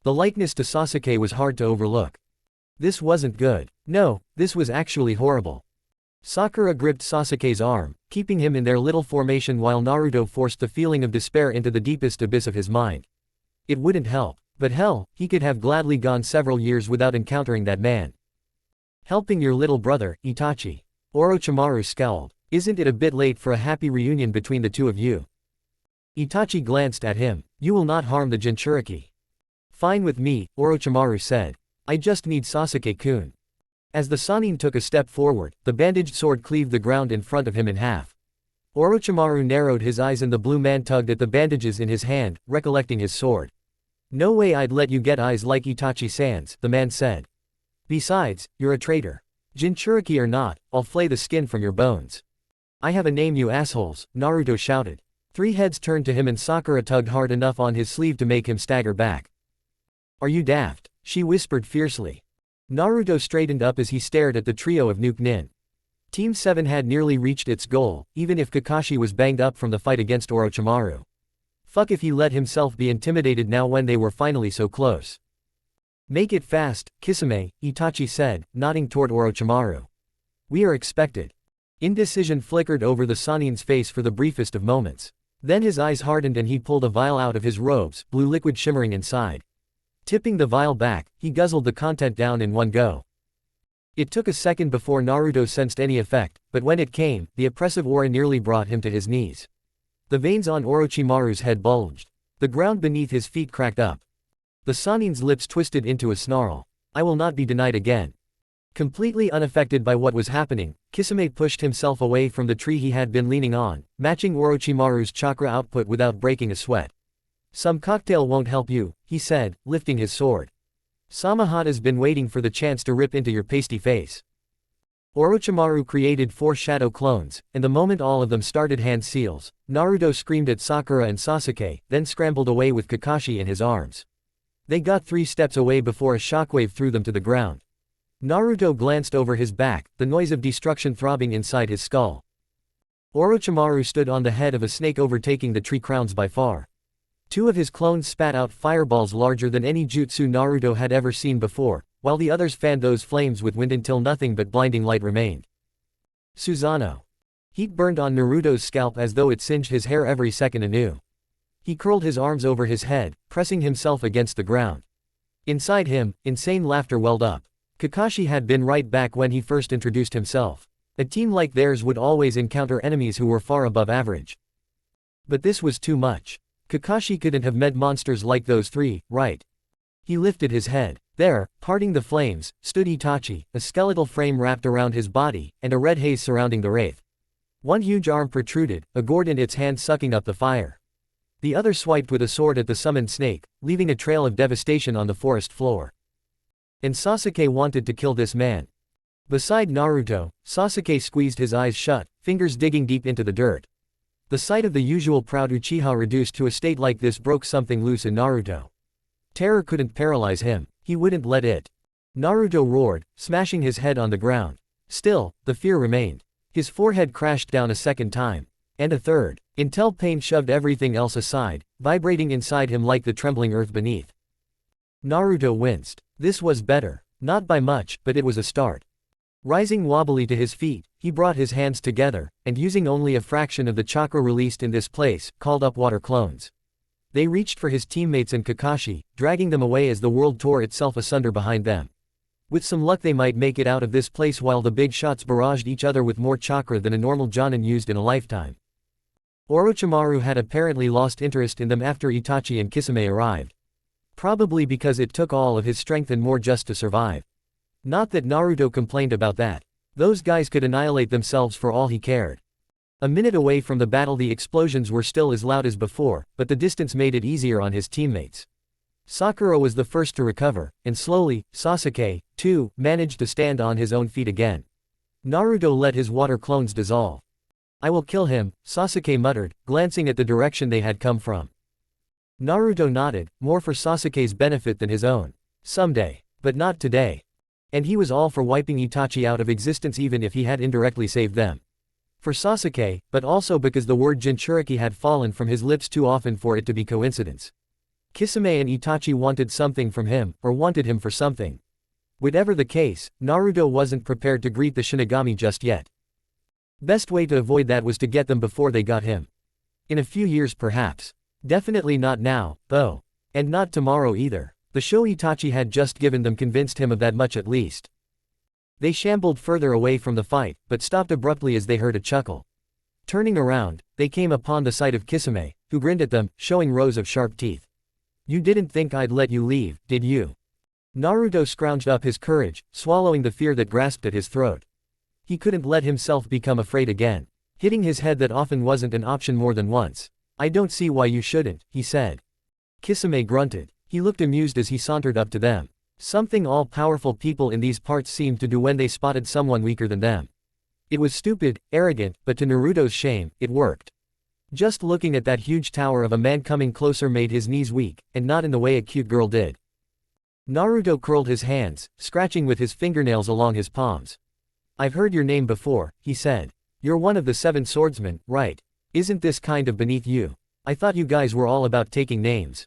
[SPEAKER 1] The likeness to Sasuke was hard to overlook. This wasn't good. No, this was actually horrible. Sakura gripped Sasuke's arm, keeping him in their little formation while Naruto forced the feeling of despair into the deepest abyss of his mind. It wouldn't help, but hell, he could have gladly gone several years without encountering that man. Helping your little brother, Itachi. Orochimaru scowled. Isn't it a bit late for a happy reunion between the two of you? Itachi glanced at him. You will not harm the Jinchuriki. Fine with me, Orochimaru said. I just need Sasuke-kun. As the Sannin took a step forward, the bandaged sword cleaved the ground in front of him in half. Orochimaru narrowed his eyes and the blue man tugged at the bandages in his hand, recollecting his sword. No way I'd let you get eyes like Itachi-san's, the man said. Besides, you're a traitor. Jinchuriki or not, I'll flay the skin from your bones. I have a name, you assholes, Naruto shouted. Three heads turned to him and Sakura tugged hard enough on his sleeve to make him stagger back. Are you daft? She whispered fiercely. Naruto straightened up as he stared at the trio of Nuke Nin. Team 7 had nearly reached its goal, even if Kakashi was banged up from the fight against Orochimaru. Fuck if he let himself be intimidated now when they were finally so close. Make it fast, Kisame, Itachi said, nodding toward Orochimaru. We are expected. Indecision flickered over the Sanin's face for the briefest of moments. Then his eyes hardened and he pulled a vial out of his robes, blue liquid shimmering inside. Tipping the vial back, he guzzled the content down in one go. It took a second before Naruto sensed any effect, but when it came, the oppressive aura nearly brought him to his knees. The veins on Orochimaru's head bulged. The ground beneath his feet cracked up. The Sanin's lips twisted into a snarl. I will not be denied again. Completely unaffected by what was happening, Kisame pushed himself away from the tree he had been leaning on, matching Orochimaru's chakra output without breaking a sweat. Some cocktail won't help you, he said, lifting his sword. Samahata's been waiting for the chance to rip into your pasty face. Orochimaru created 4 shadow clones, and the moment all of them started hand seals, Naruto screamed at Sakura and Sasuke, then scrambled away with Kakashi in his arms. They got 3 steps away before a shockwave threw them to the ground. Naruto glanced over his back, the noise of destruction throbbing inside his skull. Orochimaru stood on the head of a snake overtaking the tree crowns by far. 2 of his clones spat out fireballs larger than any jutsu Naruto had ever seen before, while the others fanned those flames with wind until nothing but blinding light remained. Susanoo. Heat burned on Naruto's scalp as though it singed his hair every second anew. He curled his arms over his head, pressing himself against the ground. Inside him, insane laughter welled up. Kakashi had been right back when he first introduced himself. A team like theirs would always encounter enemies who were far above average. But this was too much. Kakashi couldn't have met monsters like those 3, right? He lifted his head. There, parting the flames, stood Itachi, a skeletal frame wrapped around his body, and a red haze surrounding the wraith. One huge arm protruded, a gourd in its hand sucking up the fire. The other swiped with a sword at the summoned snake, leaving a trail of devastation on the forest floor. And Sasuke wanted to kill this man. Beside Naruto, Sasuke squeezed his eyes shut, fingers digging deep into the dirt. The sight of the usual proud Uchiha reduced to a state like this broke something loose in Naruto. Terror couldn't paralyze him, he wouldn't let it. Naruto roared, smashing his head on the ground. Still, the fear remained. His forehead crashed down a second time. And a third. Until pain shoved everything else aside, vibrating inside him like the trembling earth beneath. Naruto winced. This was better. Not by much, but it was a start. Rising wobbly to his feet, he brought his hands together, and using only a fraction of the chakra released in this place, called up water clones. They reached for his teammates and Kakashi, dragging them away as the world tore itself asunder behind them. With some luck they might make it out of this place while the big shots barraged each other with more chakra than a normal Jonin used in a lifetime. Orochimaru had apparently lost interest in them after Itachi and Kisame arrived. Probably because it took all of his strength and more just to survive. Not that Naruto complained about that. Those guys could annihilate themselves for all he cared. A minute away from the battle the explosions were still as loud as before, but the distance made it easier on his teammates. Sakura was the first to recover, and slowly, Sasuke, too, managed to stand on his own feet again. Naruto let his water clones dissolve. I will kill him, Sasuke muttered, glancing at the direction they had come from. Naruto nodded, more for Sasuke's benefit than his own. Someday. But not today. And he was all for wiping Itachi out of existence even if he had indirectly saved them. For Sasuke, but also because the word Jinchuriki had fallen from his lips too often for it to be coincidence. Kisame and Itachi wanted something from him, or wanted him for something. Whatever the case, Naruto wasn't prepared to greet the Shinigami just yet. Best way to avoid that was to get them before they got him. In a few years perhaps. Definitely not now, though. And not tomorrow either. The show Itachi had just given them convinced him of that much at least. They shambled further away from the fight, but stopped abruptly as they heard a chuckle. Turning around, they came upon the sight of Kisame, who grinned at them, showing rows of sharp teeth. You didn't think I'd let you leave, did you? Naruto scrounged up his courage, swallowing the fear that grasped at his throat. He couldn't let himself become afraid again. Hitting his head that often wasn't an option more than once. I don't see why you shouldn't, he said. Kisame grunted. He looked amused as he sauntered up to them. Something all-powerful people in these parts seemed to do when they spotted someone weaker than them. It was stupid, arrogant, but to Naruto's shame, it worked. Just looking at that huge tower of a man coming closer made his knees weak, and not in the way a cute girl did. Naruto curled his hands, scratching with his fingernails along his palms. I've heard your name before, he said. You're one of the 7 swordsmen, right? Isn't this kind of beneath you? I thought you guys were all about taking names.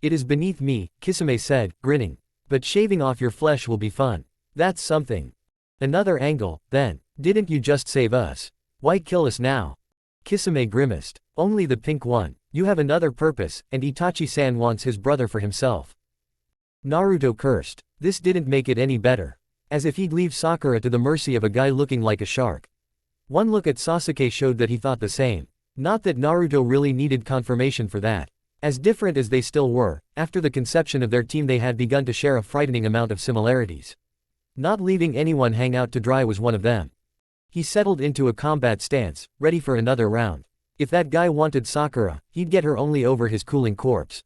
[SPEAKER 1] It is beneath me, Kisame said, grinning. But shaving off your flesh will be fun. That's something. Another angle, then. Didn't you just save us? Why kill us now? Kisame grimaced. Only the pink one. You have another purpose, and Itachi-san wants his brother for himself. Naruto cursed. This didn't make it any better. As if he'd leave Sakura to the mercy of a guy looking like a shark. One look at Sasuke showed that he thought the same. Not that Naruto really needed confirmation for that. As different as they still were, after the conception of their team they had begun to share a frightening amount of similarities. Not leaving anyone hang out to dry was one of them. He settled into a combat stance, ready for another round. If that guy wanted Sakura, he'd get her only over his cooling corpse.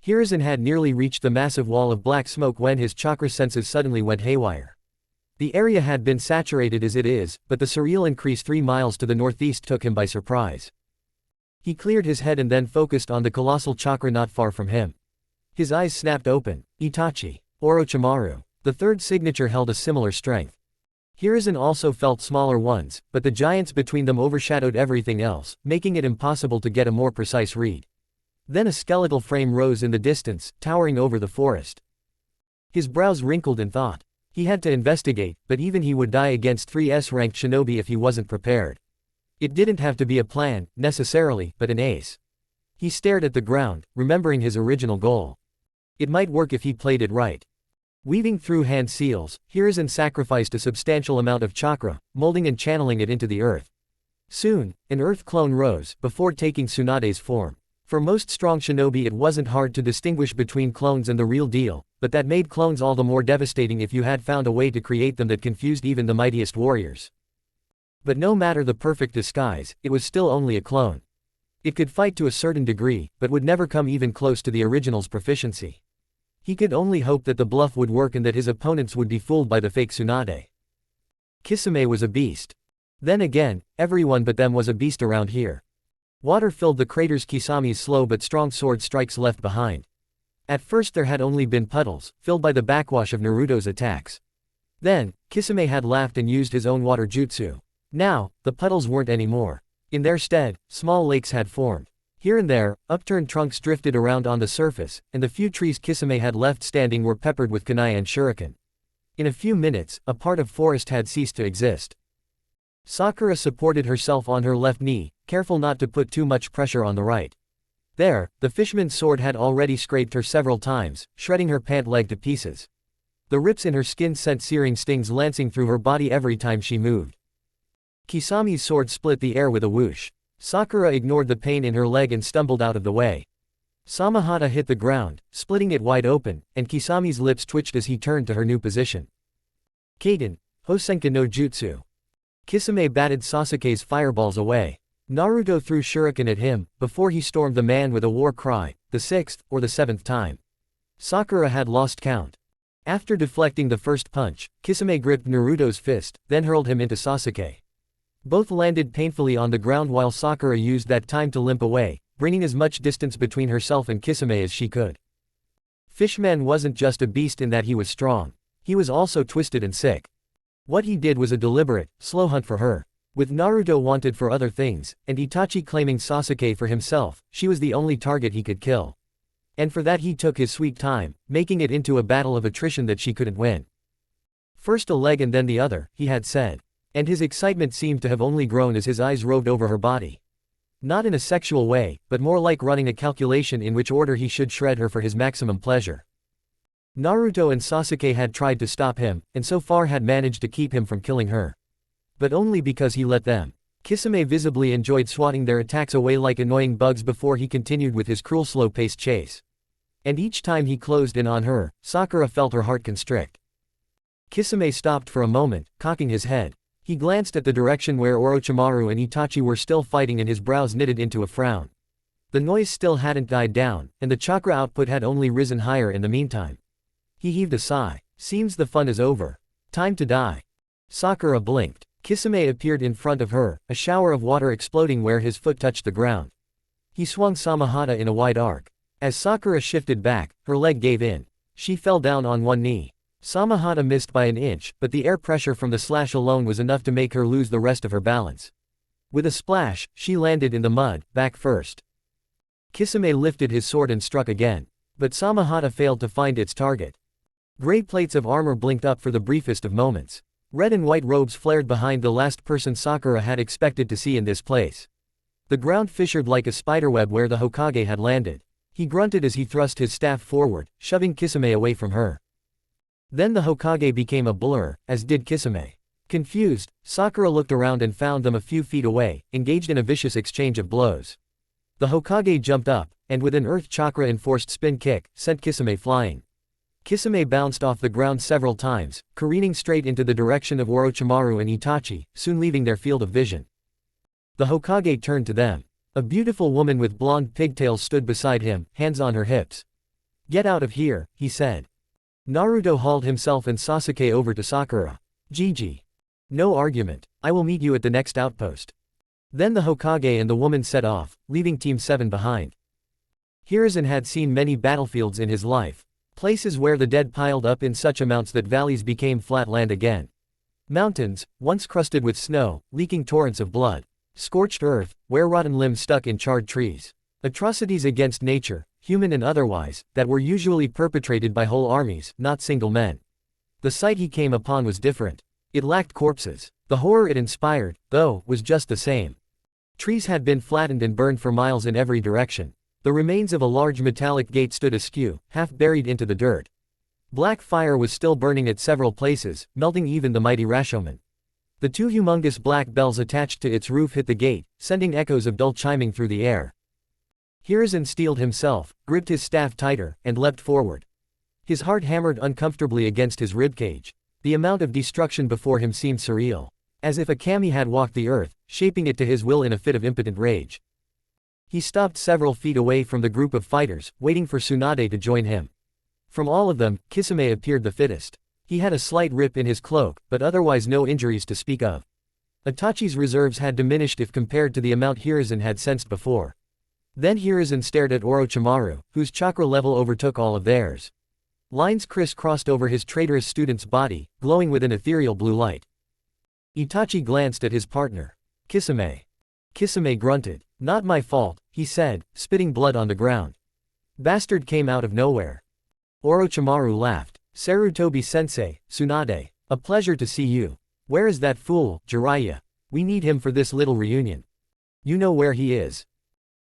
[SPEAKER 1] Hiruzen had nearly reached the massive wall of black smoke when his chakra senses suddenly went haywire. The area had been saturated as it is, but the surreal increase 3 miles to the northeast took him by surprise. He cleared his head and then focused on the colossal chakra not far from him. His eyes snapped open. Itachi. Orochimaru. The third signature held a similar strength. Hiruzen also felt smaller ones, but the giants between them overshadowed everything else, making it impossible to get a more precise read. Then a skeletal frame rose in the distance, towering over the forest. His brows wrinkled in thought. He had to investigate, but even he would die against 3 S-ranked shinobi if he wasn't prepared. It didn't have to be a plan, necessarily, but an ace. He stared at the ground, remembering his original goal. It might work if he played it right. Weaving through hand seals, Hiruzen sacrificed a substantial amount of chakra, molding and channeling it into the earth. Soon, an earth clone rose, before taking Tsunade's form. For most strong shinobi it wasn't hard to distinguish between clones and the real deal, but that made clones all the more devastating if you had found a way to create them that confused even the mightiest warriors. But no matter the perfect disguise, it was still only a clone. It could fight to a certain degree, but would never come even close to the original's proficiency. He could only hope that the bluff would work and that his opponents would be fooled by the fake Tsunade. Kisame was a beast. Then again, everyone but them was a beast around here. Water filled the craters Kisami's slow but strong sword strikes left behind. At first there had only been puddles, filled by the backwash of Naruto's attacks. Then, Kisame had laughed and used his own water jutsu. Now, the puddles weren't anymore. In their stead, small lakes had formed. Here and there, upturned trunks drifted around on the surface, and the few trees Kisame had left standing were peppered with kunai and shuriken. In a few minutes, a part of forest had ceased to exist. Sakura supported herself on her left knee, careful not to put too much pressure on the right. There, the fisherman's sword had already scraped her several times, shredding her pant leg to pieces. The rips in her skin sent searing stings lancing through her body every time she moved. Kisami's sword split the air with a whoosh. Sakura ignored the pain in her leg and stumbled out of the way. Samahata hit the ground, splitting it wide open, and Kisami's lips twitched as he turned to her new position. Kaden, Hosenka no Jutsu. Kisame batted Sasuke's fireballs away. Naruto threw shuriken at him, before he stormed the man with a war cry, the 6th, or the 7th time. Sakura had lost count. After deflecting the first punch, Kisame gripped Naruto's fist, then hurled him into Sasuke. Both landed painfully on the ground while Sakura used that time to limp away, bringing as much distance between herself and Kisame as she could. Fishman wasn't just a beast in that he was strong. He was also twisted and sick. What he did was a deliberate, slow hunt for her. With Naruto wanted for other things, and Itachi claiming Sasuke for himself, she was the only target he could kill. And for that he took his sweet time, making it into a battle of attrition that she couldn't win. First a leg and then the other, he had said. And his excitement seemed to have only grown as his eyes roved over her body. Not in a sexual way, but more like running a calculation in which order he should shred her for his maximum pleasure. Naruto and Sasuke had tried to stop him, and so far had managed to keep him from killing her. But only because he let them. Kisame visibly enjoyed swatting their attacks away like annoying bugs before he continued with his cruel slow-paced chase. And each time he closed in on her, Sakura felt her heart constrict. Kisame stopped for a moment, cocking his head. He glanced at the direction where Orochimaru and Itachi were still fighting and his brows knitted into a frown. The noise still hadn't died down, and the chakra output had only risen higher in the meantime. He heaved a sigh. Seems the fun is over. Time to die. Sakura blinked. Kisame appeared in front of her, a shower of water exploding where his foot touched the ground. He swung Samahata in a wide arc. As Sakura shifted back, her leg gave in. She fell down on one knee. Samahata missed by an inch, but the air pressure from the slash alone was enough to make her lose the rest of her balance. With a splash, she landed in the mud, back first. Kisame lifted his sword and struck again. But Samahata failed to find its target. Gray plates of armor blinked up for the briefest of moments. Red and white robes flared behind the last person Sakura had expected to see in this place. The ground fissured like a spiderweb where the Hokage had landed. He grunted as he thrust his staff forward, shoving Kisame away from her. Then the Hokage became a blur, as did Kisame. Confused, Sakura looked around and found them a few feet away, engaged in a vicious exchange of blows. The Hokage jumped up, and with an earth chakra-enforced spin kick, sent Kisame flying. Kisame bounced off the ground several times, careening straight into the direction of Orochimaru and Itachi, soon leaving their field of vision. The Hokage turned to them. A beautiful woman with blonde pigtails stood beside him, hands on her hips. "Get out of here," he said. Naruto hauled himself and Sasuke over to Sakura. "GG. No argument. I will meet you at the next outpost." Then the Hokage and the woman set off, leaving Team 7 behind. Hiruzen had seen many battlefields in his life. Places where the dead piled up in such amounts that valleys became flat land again. Mountains, once crusted with snow, leaking torrents of blood. Scorched earth, where rotten limbs stuck in charred trees. Atrocities against nature, human and otherwise, that were usually perpetrated by whole armies, not single men. The sight he came upon was different. It lacked corpses. The horror it inspired, though, was just the same. Trees had been flattened and burned for miles in every direction. The remains of a large metallic gate stood askew, half buried into the dirt. Black fire was still burning at several places, melting even the mighty Rashomon. The two humongous black bells attached to its roof hit the gate, sending echoes of dull chiming through the air. Hiruzen steeled himself, gripped his staff tighter, and leapt forward. His heart hammered uncomfortably against his ribcage. The amount of destruction before him seemed surreal. As if a kami had walked the earth, shaping it to his will in a fit of impotent rage. He stopped several feet away from the group of fighters, waiting for Tsunade to join him. From all of them, Kisame appeared the fittest. He had a slight rip in his cloak, but otherwise no injuries to speak of. Itachi's reserves had diminished if compared to the amount Hiruzen had sensed before. Then Hiruzen stared at Orochimaru, whose chakra level overtook all of theirs. Lines crisscrossed over his traitorous student's body, glowing with an ethereal blue light. Itachi glanced at his partner. "Kisame." Kisame grunted. "Not my fault," he said, spitting blood on the ground. "Bastard came out of nowhere." Orochimaru laughed. "Sarutobi-sensei, Tsunade. A pleasure to see you. Where is that fool, Jiraiya? We need him for this little reunion." "You know where he is."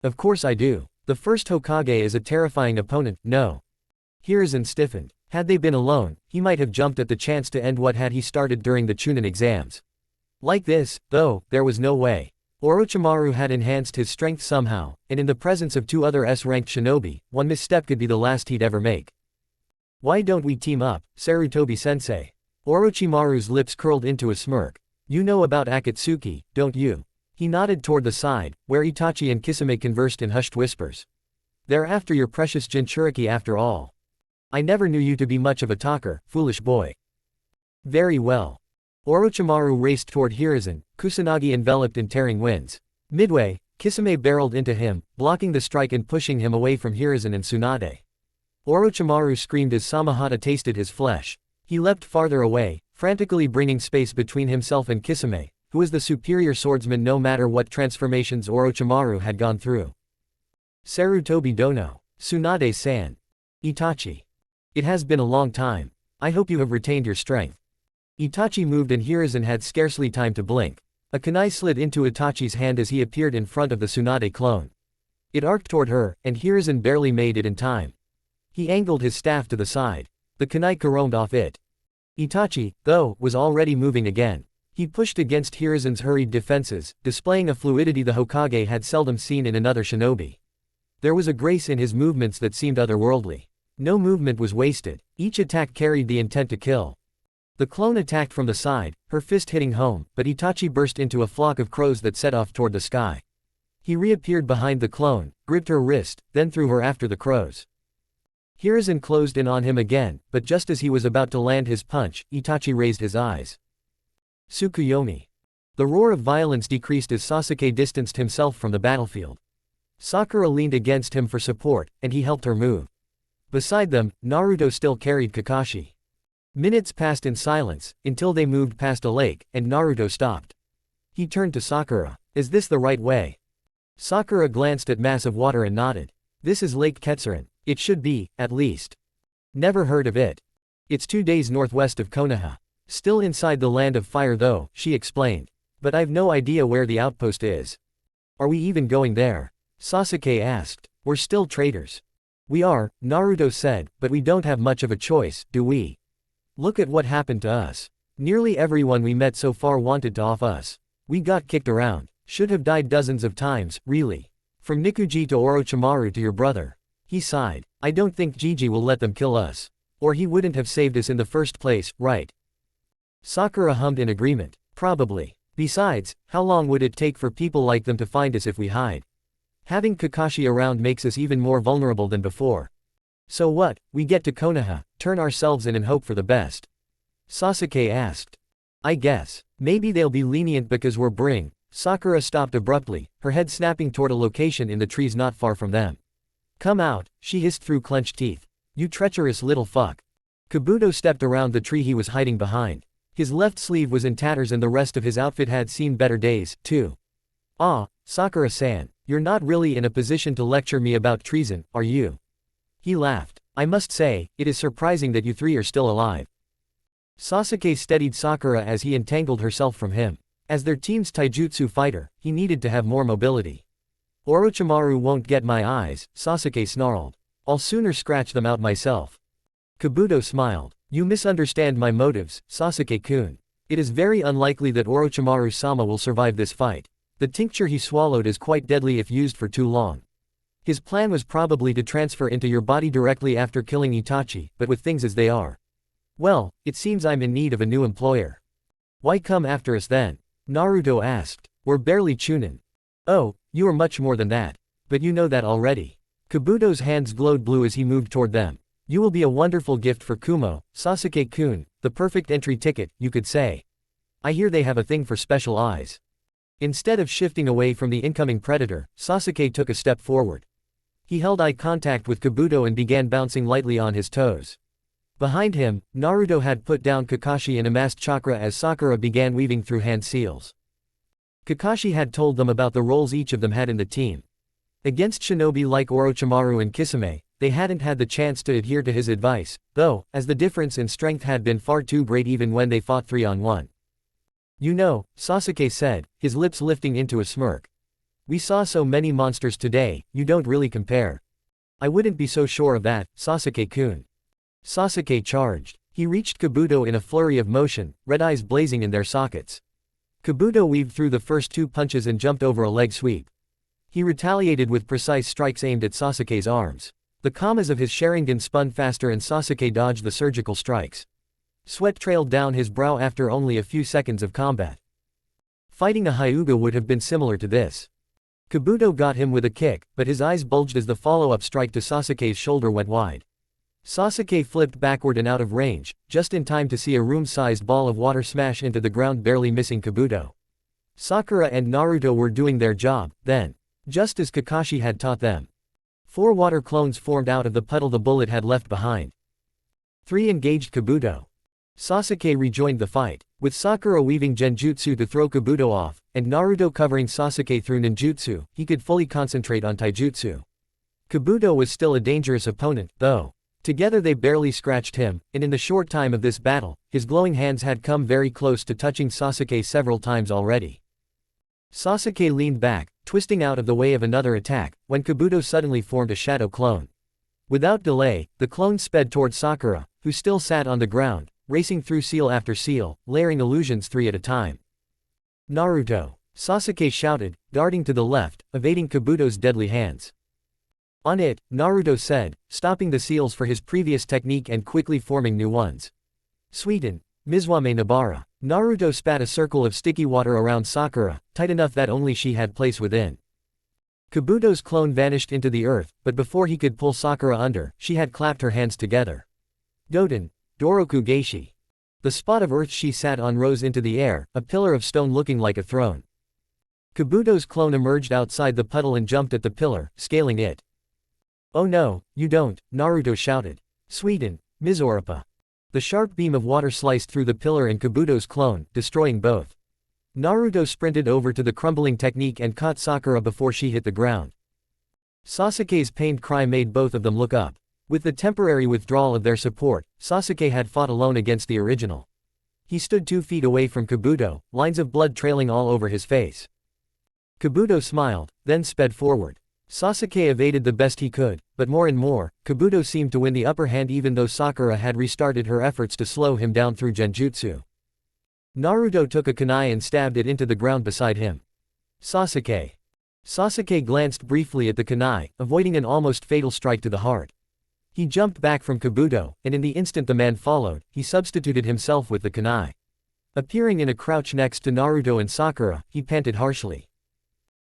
[SPEAKER 1] "Of course I do. The first Hokage is a terrifying opponent, no." Hiruzen stiffened. Had they been alone, he might have jumped at the chance to end what had he started during the Chunin exams. Like this, though, there was no way. Orochimaru had enhanced his strength somehow, and in the presence of two other S-ranked shinobi, one misstep could be the last he'd ever make. "Why don't we team up, Sarutobi-sensei?" Orochimaru's lips curled into a smirk. "You know about Akatsuki, don't you?" He nodded toward the side, where Itachi and Kisame conversed in hushed whispers. "They're after your precious Jinchuriki after all. I never knew you to be much of a talker, foolish boy." "Very well." Orochimaru raced toward Hiruzen, Kusanagi enveloped in tearing winds. Midway, Kisame barreled into him, blocking the strike and pushing him away from Hiruzen and Tsunade. Orochimaru screamed as Samahata tasted his flesh. He leapt farther away, frantically bringing space between himself and Kisame, who was the superior swordsman no matter what transformations Orochimaru had gone through. "Sarutobi dono. Tsunade-san. Itachi. It has been a long time. I hope you have retained your strength." Itachi moved and Hiruzen had scarcely time to blink. A kunai slid into Itachi's hand as he appeared in front of the Tsunade clone. It arced toward her, and Hiruzen barely made it in time. He angled his staff to the side. The kunai caromed off it. Itachi, though, was already moving again. He pushed against Hiruzen's hurried defenses, displaying a fluidity the Hokage had seldom seen in another shinobi. There was a grace in his movements that seemed otherworldly. No movement was wasted. Each attack carried the intent to kill. The clone attacked from the side, her fist hitting home, but Itachi burst into a flock of crows that set off toward the sky. He reappeared behind the clone, gripped her wrist, then threw her after the crows. Hiruzen closed in on him again, but just as he was about to land his punch, Itachi raised his eyes. Tsukuyomi. The roar of violence decreased as Sasuke distanced himself from the battlefield. Sakura leaned against him for support, and he helped her move. Beside them, Naruto still carried Kakashi. Minutes passed in silence, until they moved past a lake, and Naruto stopped. He turned to Sakura. "Is this the right way?" Sakura glanced at mass of water and nodded. This is Lake Ketsurin. It should be, at least. Never heard of it. It's 2 days northwest of Konoha. Still inside the land of fire though, she explained. But I've no idea where the outpost is. Are we even going there? Sasuke asked. We're still traitors. We are, Naruto said, but we don't have much of a choice, do we? Look at what happened to us. Nearly everyone we met so far wanted to off us. We got kicked around. Should have died dozens of times, really. From Nikuji to Orochimaru to your brother. He sighed. I don't think Gigi will let them kill us. Or he wouldn't have saved us in the first place, right? Sakura hummed in agreement. Probably. Besides, how long would it take for people like them to find us if we hide? Having Kakashi around makes us even more vulnerable than before. So what, we get to Konoha, turn ourselves in and hope for the best? Sasuke asked. I guess. Maybe they'll be lenient because we're bring. Sakura stopped abruptly, her head snapping toward a location in the trees not far from them. Come out, she hissed through clenched teeth. You treacherous little fuck. Kabuto stepped around the tree he was hiding behind. His left sleeve was in tatters and the rest of his outfit had seen better days, too. Ah, Sakura-san, you're not really in a position to lecture me about treason, are you? He laughed. I must say, it is surprising that you three are still alive. Sasuke steadied Sakura as he entangled herself from him. As their team's taijutsu fighter, he needed to have more mobility. Orochimaru won't get my eyes, Sasuke snarled. I'll sooner scratch them out myself. Kabuto smiled. You misunderstand my motives, Sasuke-kun. It is very unlikely that Orochimaru-sama will survive this fight. The tincture he swallowed is quite deadly if used for too long. His plan was probably to transfer into your body directly after killing Itachi, but with things as they are. Well, it seems I'm in need of a new employer. Why come after us then? Naruto asked. We're barely Chunin. Oh, you are much more than that. But you know that already. Kabuto's hands glowed blue as he moved toward them. You will be a wonderful gift for Kumo, Sasuke-kun, the perfect entry ticket, you could say. I hear they have a thing for special eyes. Instead of shifting away from the incoming predator, Sasuke took a step forward. He held eye contact with Kabuto and began bouncing lightly on his toes. Behind him, Naruto had put down Kakashi and amassed chakra as Sakura began weaving through hand seals. Kakashi had told them about the roles each of them had in the team. Against shinobi like Orochimaru and Kisame, they hadn't had the chance to adhere to his advice, though, as the difference in strength had been far too great even when they fought 3-on-1. You know, Sasuke said, his lips lifting into a smirk. We saw so many monsters today, you don't really compare. I wouldn't be so sure of that, Sasuke-kun. Sasuke charged. He reached Kabuto in a flurry of motion, red eyes blazing in their sockets. Kabuto weaved through the first 2 punches and jumped over a leg sweep. He retaliated with precise strikes aimed at Sasuke's arms. The kamas of his Sharingan spun faster and Sasuke dodged the surgical strikes. Sweat trailed down his brow after only a few seconds of combat. Fighting a Hyuga would have been similar to this. Kabuto got him with a kick, but his eyes bulged as the follow-up strike to Sasuke's shoulder went wide. Sasuke flipped backward and out of range, just in time to see a room-sized ball of water smash into the ground, barely missing Kabuto. Sakura and Naruto were doing their job, then. Just as Kakashi had taught them. 4 water clones formed out of the puddle the bullet had left behind. 3 engaged Kabuto. Sasuke rejoined the fight, with Sakura weaving genjutsu to throw Kabuto off, and Naruto covering Sasuke through ninjutsu. He could fully concentrate on taijutsu. Kabuto was still a dangerous opponent, though. Together they barely scratched him, and in the short time of this battle, his glowing hands had come very close to touching Sasuke several times already. Sasuke leaned back, twisting out of the way of another attack, when Kabuto suddenly formed a shadow clone. Without delay, the clone sped toward Sakura, who still sat on the ground, racing through seal after seal, layering illusions 3 at a time. Naruto! Sasuke shouted, darting to the left, evading Kabuto's deadly hands. On it, Naruto said, stopping the seals for his previous technique and quickly forming new ones. Sweeten. Mizuame Nabara. Naruto spat a circle of sticky water around Sakura, tight enough that only she had place within. Kabuto's clone vanished into the earth, but before he could pull Sakura under, she had clapped her hands together. Doden. Doroku Geishi. The spot of earth she sat on rose into the air, a pillar of stone looking like a throne. Kabuto's clone emerged outside the puddle and jumped at the pillar, scaling it. Oh no, you don't, Naruto shouted. Sweeten. Mizoripa. The sharp beam of water sliced through the pillar and Kabuto's clone, destroying both. Naruto sprinted over to the crumbling technique and caught Sakura before she hit the ground. Sasuke's pained cry made both of them look up. With the temporary withdrawal of their support, Sasuke had fought alone against the original. He stood 2 feet away from Kabuto, lines of blood trailing all over his face. Kabuto smiled, then sped forward. Sasuke evaded the best he could, but more and more, Kabuto seemed to win the upper hand even though Sakura had restarted her efforts to slow him down through genjutsu. Naruto took a kunai and stabbed it into the ground beside him. Sasuke. Sasuke glanced briefly at the kunai, avoiding an almost fatal strike to the heart. He jumped back from Kabuto, and in the instant the man followed, he substituted himself with the kunai. Appearing in a crouch next to Naruto and Sakura, he panted harshly.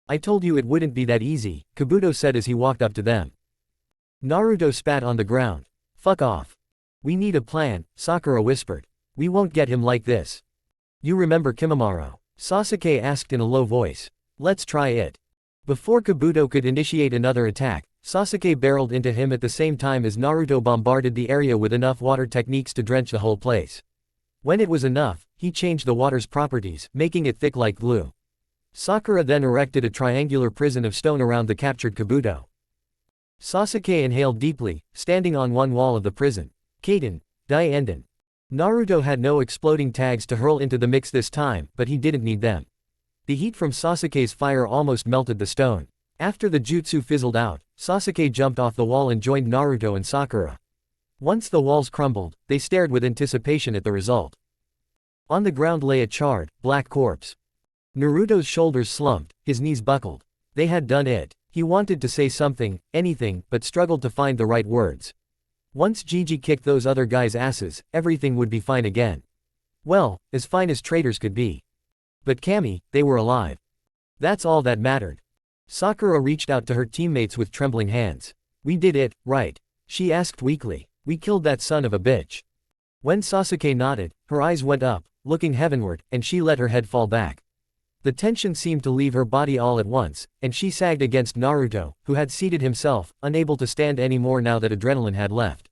[SPEAKER 1] "I told you it wouldn't be that easy," Kabuto said as he walked up to them. Naruto spat on the ground. "Fuck off. We need a plan," Sakura whispered. "We won't get him like this." "You remember Kimimaro?" Sasuke asked in a low voice. "Let's try it." Before Kabuto could initiate another attack, Sasuke barreled into him at the same time as Naruto bombarded the area with enough water techniques to drench the whole place. When it was enough, he changed the water's properties, making it thick like glue. Sakura then erected a triangular prison of stone around the captured Kabuto. Sasuke inhaled deeply, standing on one wall of the prison. Kaden, Dai Enden. Naruto had no exploding tags to hurl into the mix this time, but he didn't need them. The heat from Sasuke's fire almost melted the stone. After the jutsu fizzled out, Sasuke jumped off the wall and joined Naruto and Sakura. Once the walls crumbled, they stared with anticipation at the result. On the ground lay a charred, black corpse. Naruto's shoulders slumped, his knees buckled. They had done it. He wanted to say something, anything, but struggled to find the right words. Once Gigi kicked those other guys' asses, everything would be fine again. Well, as fine as traitors could be. But Kami, they were alive. That's all that mattered. Sakura reached out to her teammates with trembling hands. "We did it, right?" she asked weakly. "We killed that son of a bitch." When Sasuke nodded, her eyes went up, looking heavenward, and she let her head fall back. The tension seemed to leave her body all at once, and she sagged against Naruto, who had seated himself, unable to stand anymore now that adrenaline had left.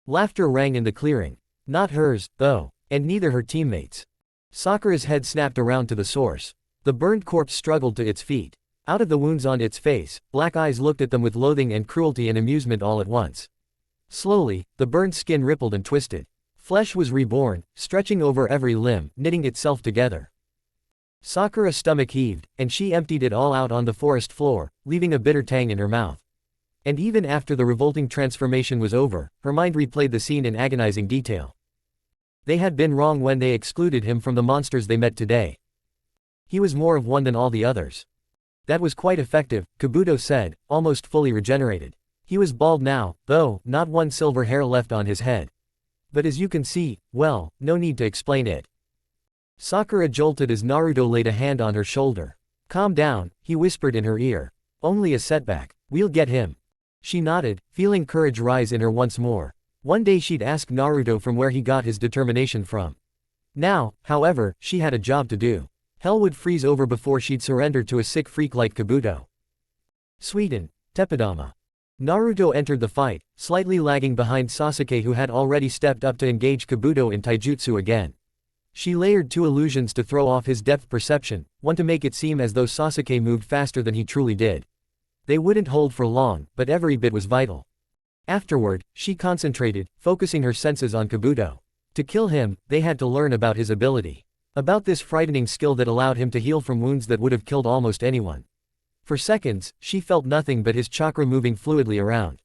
[SPEAKER 1] Laughter rang in the clearing. Not hers, though, and neither her teammates'. Sakura's head snapped around to the source. The burned corpse struggled to its feet. Out of the wounds on its face, black eyes looked at them with loathing and cruelty and amusement all at once. Slowly, the burned skin rippled and twisted. Flesh was reborn, stretching over every limb, knitting itself together. Sakura's stomach heaved, and she emptied it all out on the forest floor, leaving a bitter tang in her mouth. And even after the revolting transformation was over, her mind replayed the scene in agonizing detail. They had been wrong when they excluded him from the monsters they met today. He was more of one than all the others. That was quite effective, Kabuto said, almost fully regenerated. He was bald now, though, not one silver hair left on his head. But as you can see, well, no need to explain it. Sakura jolted as Naruto laid a hand on her shoulder. "Calm down," he whispered in her ear. "Only a setback. We'll get him." She nodded, feeling courage rise in her once more. One day she'd ask Naruto from where he got his determination from. Now, however, she had a job to do. Hell would freeze over before she'd surrender to a sick freak like Kabuto. Sweden, Tepidama. Naruto entered the fight, slightly lagging behind Sasuke who had already stepped up to engage Kabuto in taijutsu again. She layered 2 illusions to throw off his depth perception, one to make it seem as though Sasuke moved faster than he truly did. They wouldn't hold for long, but every bit was vital. Afterward, she concentrated, focusing her senses on Kabuto. To kill him, they had to learn about his ability. About this frightening skill that allowed him to heal from wounds that would have killed almost anyone. For seconds, she felt nothing but his chakra moving fluidly around.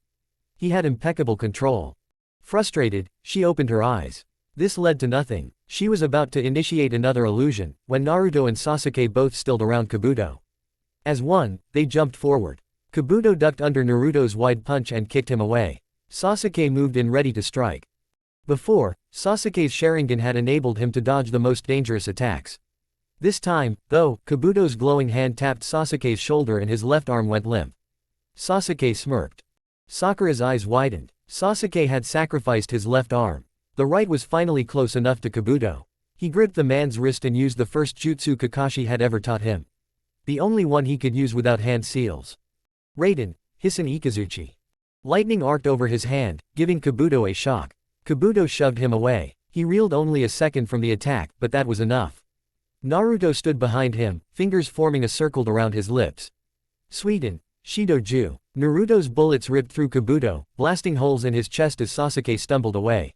[SPEAKER 1] He had impeccable control. Frustrated, she opened her eyes. This led to nothing. She was about to initiate another illusion, when Naruto and Sasuke both stilled around Kabuto. As one, they jumped forward. Kabuto ducked under Naruto's wide punch and kicked him away. Sasuke moved in ready to strike. Before, Sasuke's Sharingan had enabled him to dodge the most dangerous attacks. This time, though, Kabuto's glowing hand tapped Sasuke's shoulder and his left arm went limp. Sasuke smirked. Sakura's eyes widened. Sasuke had sacrificed his left arm. The right was finally close enough to Kabuto. He gripped the man's wrist and used the first jutsu Kakashi had ever taught him. The only one he could use without hand seals. Raiden, Hissen Ikazuchi. Lightning arced over his hand, giving Kabuto a shock. Kabuto shoved him away. He reeled only a second from the attack, but that was enough. Naruto stood behind him, fingers forming a circle around his lips. Sweden, Shidoju. Naruto's bullets ripped through Kabuto, blasting holes in his chest as Sasuke stumbled away.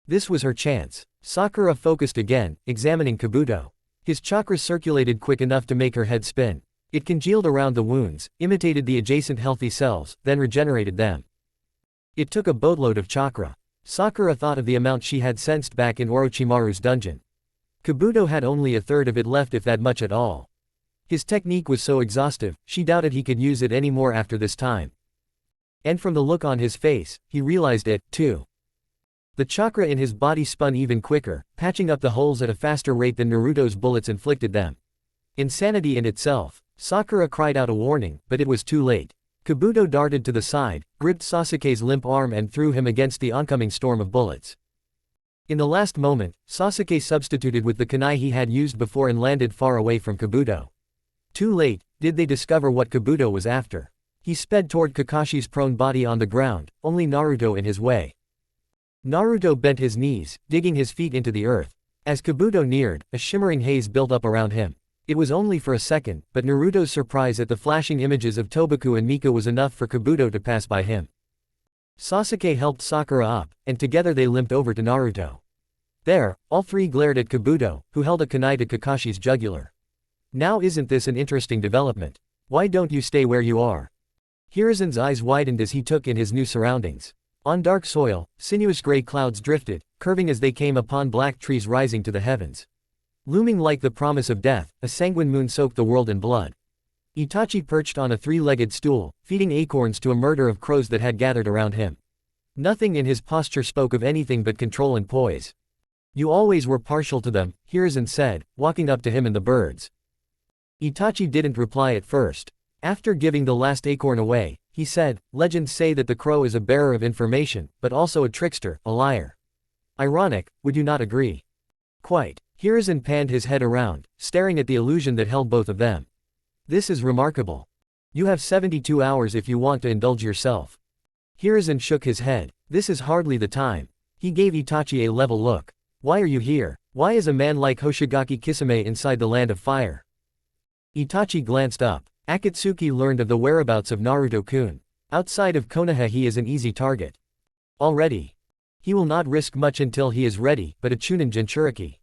[SPEAKER 1] This was her chance. Sakura focused again, examining Kabuto. His chakra circulated quick enough to make her head spin. It congealed around the wounds, imitated the adjacent healthy cells, then regenerated them. It took a boatload of chakra. Sakura thought of the amount she had sensed back in Orochimaru's dungeon. Kabuto had only a third of it left, if that much at all. His technique was so exhaustive, she doubted he could use it anymore after this time. And from the look on his face, he realized it, too. The chakra in his body spun even quicker, patching up the holes at a faster rate than Naruto's bullets inflicted them. Insanity in itself. Sakura cried out a warning, but it was too late. Kabuto darted to the side, gripped Sasuke's limp arm and threw him against the oncoming storm of bullets. In the last moment, Sasuke substituted with the kunai he had used before and landed far away from Kabuto. Too late, did they discover what Kabuto was after. He sped toward Kakashi's prone body on the ground, only Naruto in his way. Naruto bent his knees, digging his feet into the earth. As Kabuto neared, a shimmering haze built up around him. It was only for a second, but Naruto's surprise at the flashing images of Tobaku and Mika was enough for Kabuto to pass by him. Sasuke helped Sakura up, and together they limped over to Naruto. There, all three glared at Kabuto, who held a kunai to Kakashi's jugular. Now isn't this an interesting development? Why don't you stay where you are? Hiruzen's eyes widened as he took in his new surroundings. On dark soil, sinuous gray clouds drifted, curving as they came upon black trees rising to the heavens. Looming like the promise of death, a sanguine moon soaked the world in blood. Itachi perched on a three-legged stool, feeding acorns to a murder of crows that had gathered around him. Nothing in his posture spoke of anything but control and poise. You always were partial to them, Hiruzen said, walking up to him and the birds. Itachi didn't reply at first. After giving the last acorn away, he said, legends say that the crow is a bearer of information, but also a trickster, a liar. Ironic, would you not agree? Quite. Hiruzen panned his head around, staring at the illusion that held both of them. This is remarkable. You have 72 hours if you want to indulge yourself. Hiruzen shook his head. This is hardly the time. He gave Itachi a level look. Why are you here? Why is a man like Hoshigaki Kisame inside the land of fire? Itachi glanced up. Akatsuki learned of the whereabouts of Naruto-kun. Outside of Konoha he is an easy target. Already. He will not risk much until he is ready, but a Chunin Jinchuriki.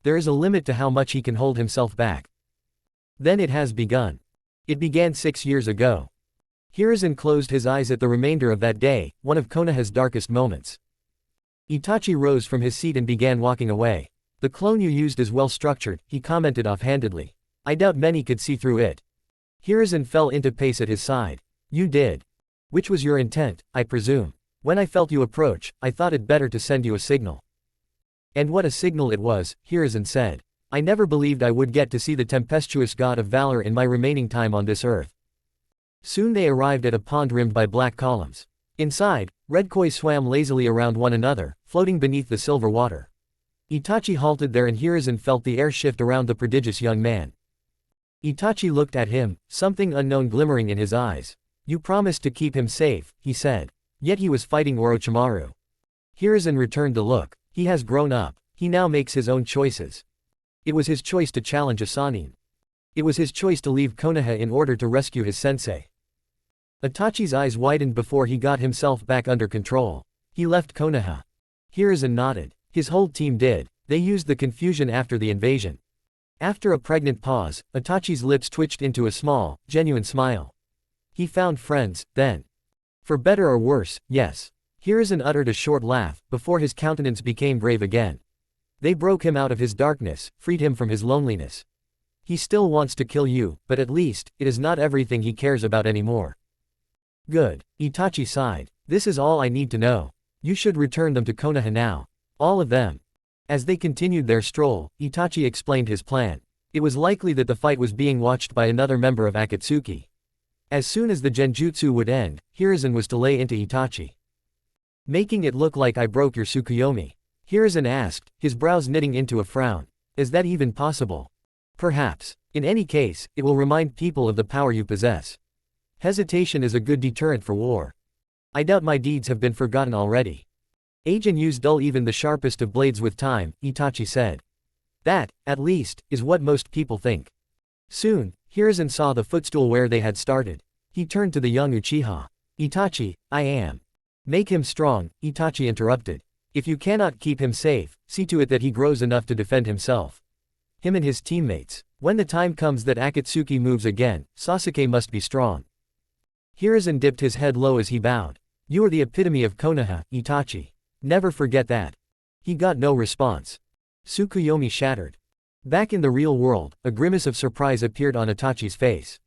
[SPEAKER 1] There is a limit to how much he can hold himself back. Then it has begun. It began 6 years ago. Hiruzen closed his eyes at the remainder of that day, one of Konoha's darkest moments. Itachi rose from his seat and began walking away. The clone you used is well structured, he commented offhandedly. I doubt many could see through it. Hiruzen fell into pace at his side. You did. Which was your intent, I presume. When I felt you approach, I thought it better to send you a signal. And what a signal it was, Hiruzen said. I never believed I would get to see the tempestuous god of valor in my remaining time on this earth. Soon they arrived at a pond rimmed by black columns. Inside, red koi swam lazily around one another, floating beneath the silver water. Itachi halted there and Hiruzen felt the air shift around the prodigious young man. Itachi looked at him, something unknown glimmering in his eyes. You promised to keep him safe, he said. Yet he was fighting Orochimaru. Hiruzen returned the look. He has grown up. He now makes his own choices. It was his choice to challenge a Sannin. It was his choice to leave Konoha in order to rescue his sensei. Itachi's eyes widened before he got himself back under control. He left Konoha. Hiruzen nodded. His whole team did. They used the confusion after the invasion. After a pregnant pause, Itachi's lips twitched into a small, genuine smile. He found friends, then. For better or worse, yes. Hiruzen uttered a short laugh, before his countenance became brave again. They broke him out of his darkness, freed him from his loneliness. He still wants to kill you, but at least, it is not everything he cares about anymore. Good. Itachi sighed. This is all I need to know. You should return them to Konoha now. All of them. As they continued their stroll, Itachi explained his plan. It was likely that the fight was being watched by another member of Akatsuki. As soon as the genjutsu would end, Hiruzen was to lay into Itachi. Making it look like I broke your Tsukuyomi. Hiruzen asked, his brows knitting into a frown. Is that even possible? Perhaps. In any case, it will remind people of the power you possess. Hesitation is a good deterrent for war. I doubt my deeds have been forgotten already. Age and use dull even the sharpest of blades with time, Itachi said. That, at least, is what most people think. Soon, Hiruzen saw the footstool where they had started. He turned to the young Uchiha. Itachi, I am. Make him strong, Itachi interrupted. If you cannot keep him safe, see to it that he grows enough to defend himself. Him and his teammates. When the time comes that Akatsuki moves again, Sasuke must be strong. Hiruzen dipped his head low as he bowed. You are the epitome of Konoha, Itachi. Never forget that. He got no response. Tsukuyomi shattered. Back in the real world, a grimace of surprise appeared on Itachi's face.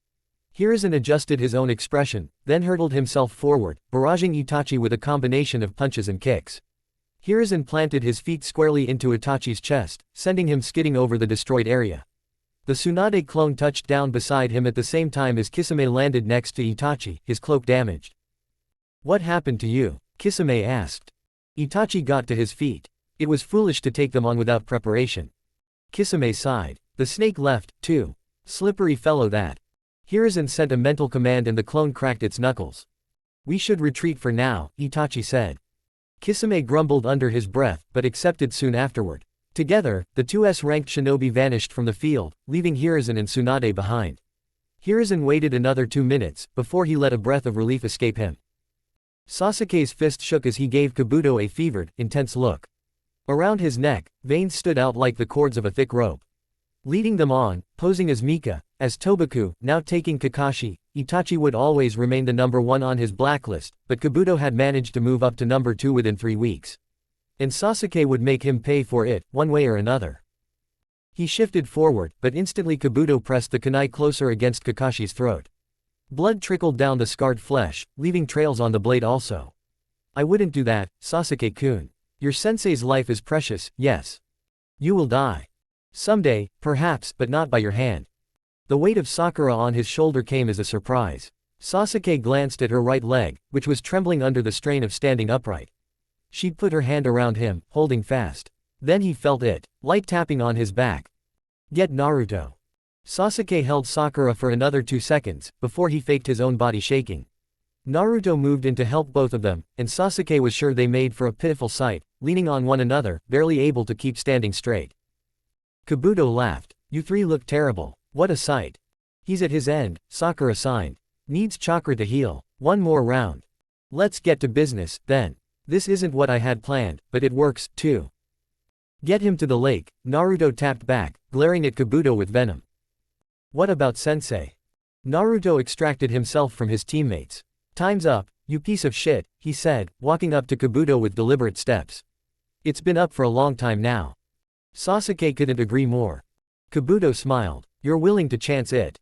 [SPEAKER 1] Hiruzen adjusted his own expression, then hurtled himself forward, barraging Itachi with a combination of punches and kicks. Hiruzen planted his feet squarely into Itachi's chest, sending him skidding over the destroyed area. The Tsunade clone touched down beside him at the same time as Kisame landed next to Itachi, his cloak damaged. What happened to you? Kisame asked. Itachi got to his feet. It was foolish to take them on without preparation. Kisame sighed. The snake left, too. Slippery fellow that. Hiruzen sent a mental command and the clone cracked its knuckles. We should retreat for now, Itachi said. Kisame grumbled under his breath, but accepted soon afterward. Together, the two S-ranked shinobi vanished from the field, leaving Hiruzen and Tsunade behind. Hiruzen waited another 2 minutes, before he let a breath of relief escape him. Sasuke's fist shook as he gave Kabuto a fevered, intense look. Around his neck, veins stood out like the cords of a thick rope. Leading them on, posing as Mika, as Tobaku, now taking Kakashi, Itachi would always remain the number 1 on his blacklist, but Kabuto had managed to move up to number 2 within 3 weeks. And Sasuke would make him pay for it, one way or another. He shifted forward, but instantly Kabuto pressed the kunai closer against Kakashi's throat. Blood trickled down the scarred flesh, leaving trails on the blade also. I wouldn't do that, Sasuke-kun. Your sensei's life is precious, yes. You will die. Someday, perhaps, but not by your hand. The weight of Sakura on his shoulder came as a surprise. Sasuke glanced at her right leg, which was trembling under the strain of standing upright. She put her hand around him, holding fast. Then he felt it, light tapping on his back. Get Naruto. Sasuke held Sakura for another 2 seconds, before he faked his own body shaking. Naruto moved in to help both of them, and Sasuke was sure they made for a pitiful sight, leaning on one another, barely able to keep standing straight. Kabuto laughed. You three look terrible. What a sight. He's at his end, Sakura signed. Needs chakra to heal. One more round. Let's get to business, then. This isn't what I had planned, but it works, too. Get him to the lake, Naruto tapped back, glaring at Kabuto with venom. What about sensei? Naruto extracted himself from his teammates. Time's up, you piece of shit, he said, walking up to Kabuto with deliberate steps. It's been up for a long time now. Sasuke couldn't agree more. Kabuto smiled. You're willing to chance it.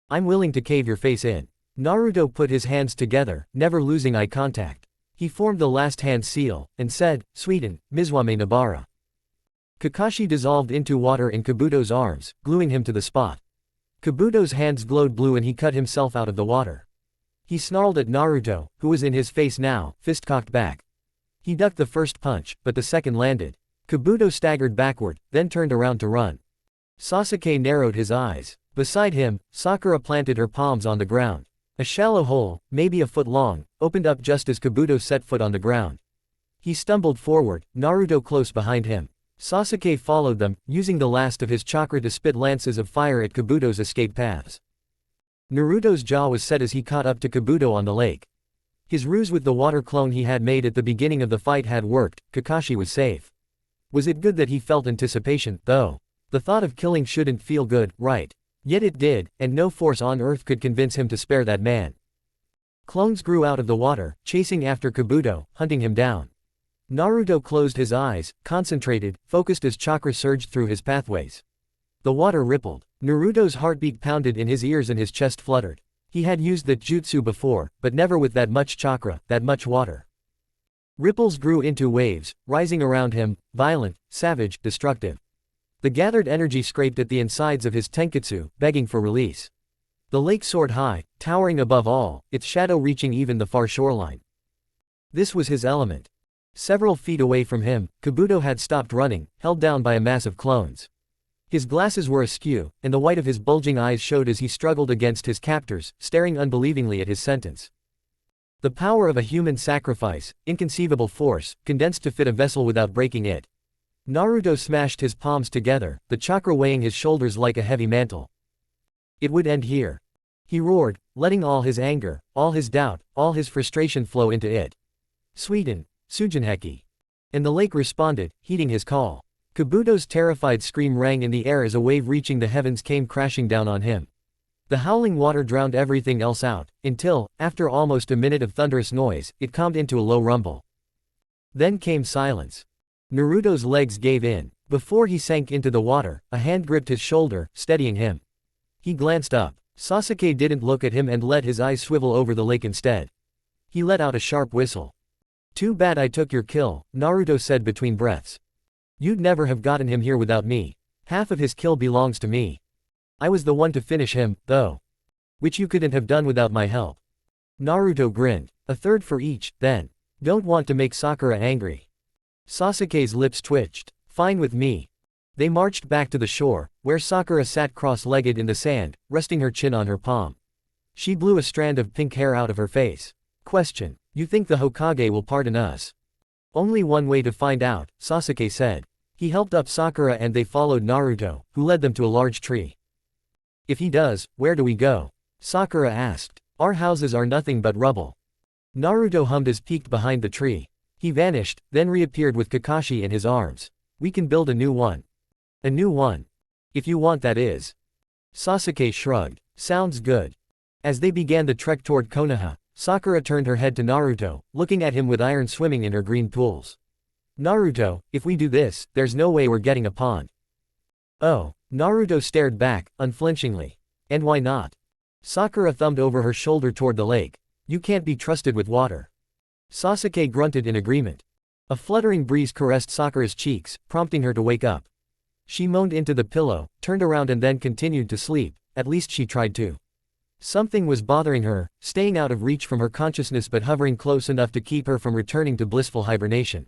[SPEAKER 1] I'm willing to cave your face in. Naruto put his hands together, never losing eye contact. He formed the last hand seal, and said, Sweden, Mizwame Nabara. Kakashi dissolved into water in Kabuto's arms, gluing him to the spot. Kabuto's hands glowed blue and he cut himself out of the water. He snarled at Naruto, who was in his face now, fist cocked back. He ducked the first punch, but the second landed. Kabuto staggered backward, then turned around to run. Sasuke narrowed his eyes. Beside him, Sakura planted her palms on the ground. A shallow hole, maybe a foot long, opened up just as Kabuto set foot on the ground. He stumbled forward, Naruto close behind him. Sasuke followed them, using the last of his chakra to spit lances of fire at Kabuto's escape paths. Naruto's jaw was set as he caught up to Kabuto on the lake. His ruse with the water clone he had made at the beginning of the fight had worked, Kakashi was safe. Was it good that he felt anticipation, though? The thought of killing shouldn't feel good, right? Yet it did, and no force on earth could convince him to spare that man. Clones grew out of the water, chasing after Kabuto, hunting him down. Naruto closed his eyes, concentrated, focused as chakra surged through his pathways. The water rippled. Naruto's heartbeat pounded in his ears and his chest fluttered. He had used that jutsu before, but never with that much chakra, that much water. Ripples grew into waves, rising around him, violent, savage, destructive. The gathered energy scraped at the insides of his tenketsu, begging for release. The lake soared high, towering above all, its shadow reaching even the far shoreline. This was his element. Several feet away from him, Kabuto had stopped running, held down by a mass of clones. His glasses were askew, and the white of his bulging eyes showed as he struggled against his captors, staring unbelievingly at his sentence. The power of a human sacrifice, inconceivable force, condensed to fit a vessel without breaking it. Naruto smashed his palms together, the chakra weighing his shoulders like a heavy mantle. It would end here. He roared, letting all his anger, all his doubt, all his frustration flow into it. Sweden, Sugenheki. And the lake responded, heeding his call. Kabuto's terrified scream rang in the air as a wave reaching the heavens came crashing down on him. The howling water drowned everything else out, until, after almost a minute of thunderous noise, it calmed into a low rumble. Then came silence. Naruto's legs gave in. Before he sank into the water, a hand gripped his shoulder, steadying him. He glanced up. Sasuke didn't look at him and let his eyes swivel over the lake instead. He let out a sharp whistle. "Too bad I took your kill," Naruto said between breaths. "You'd never have gotten him here without me. Half of his kill belongs to me. I was the one to finish him, though. Which you couldn't have done without my help." Naruto grinned. "A third for each, then. Don't want to make Sakura angry." Sasuke's lips twitched. "Fine with me." They marched back to the shore, where Sakura sat cross-legged in the sand, resting her chin on her palm. She blew a strand of pink hair out of her face. Question: "You think the Hokage will pardon us?" "Only one way to find out," Sasuke said. He helped up Sakura and they followed Naruto, who led them to a large tree. "If he does, where do we go?" Sakura asked. "Our houses are nothing but rubble." Naruto hummed as peeked behind the tree. He vanished, then reappeared with Kakashi in his arms. "We can build a new one." "A new one? If you want, that is." Sasuke shrugged. "Sounds good." As they began the trek toward Konoha, Sakura turned her head to Naruto, looking at him with iron swimming in her green pools. "Naruto, if we do this, there's no way we're getting a pond." "Oh." Naruto stared back, unflinchingly. "And why not?" Sakura thumbed over her shoulder toward the lake. "You can't be trusted with water." Sasuke grunted in agreement. A fluttering breeze caressed Sakura's cheeks, prompting her to wake up. She moaned into the pillow, turned around and then continued to sleep, at least she tried to. Something was bothering her, staying out of reach from her consciousness but hovering close enough to keep her from returning to blissful hibernation.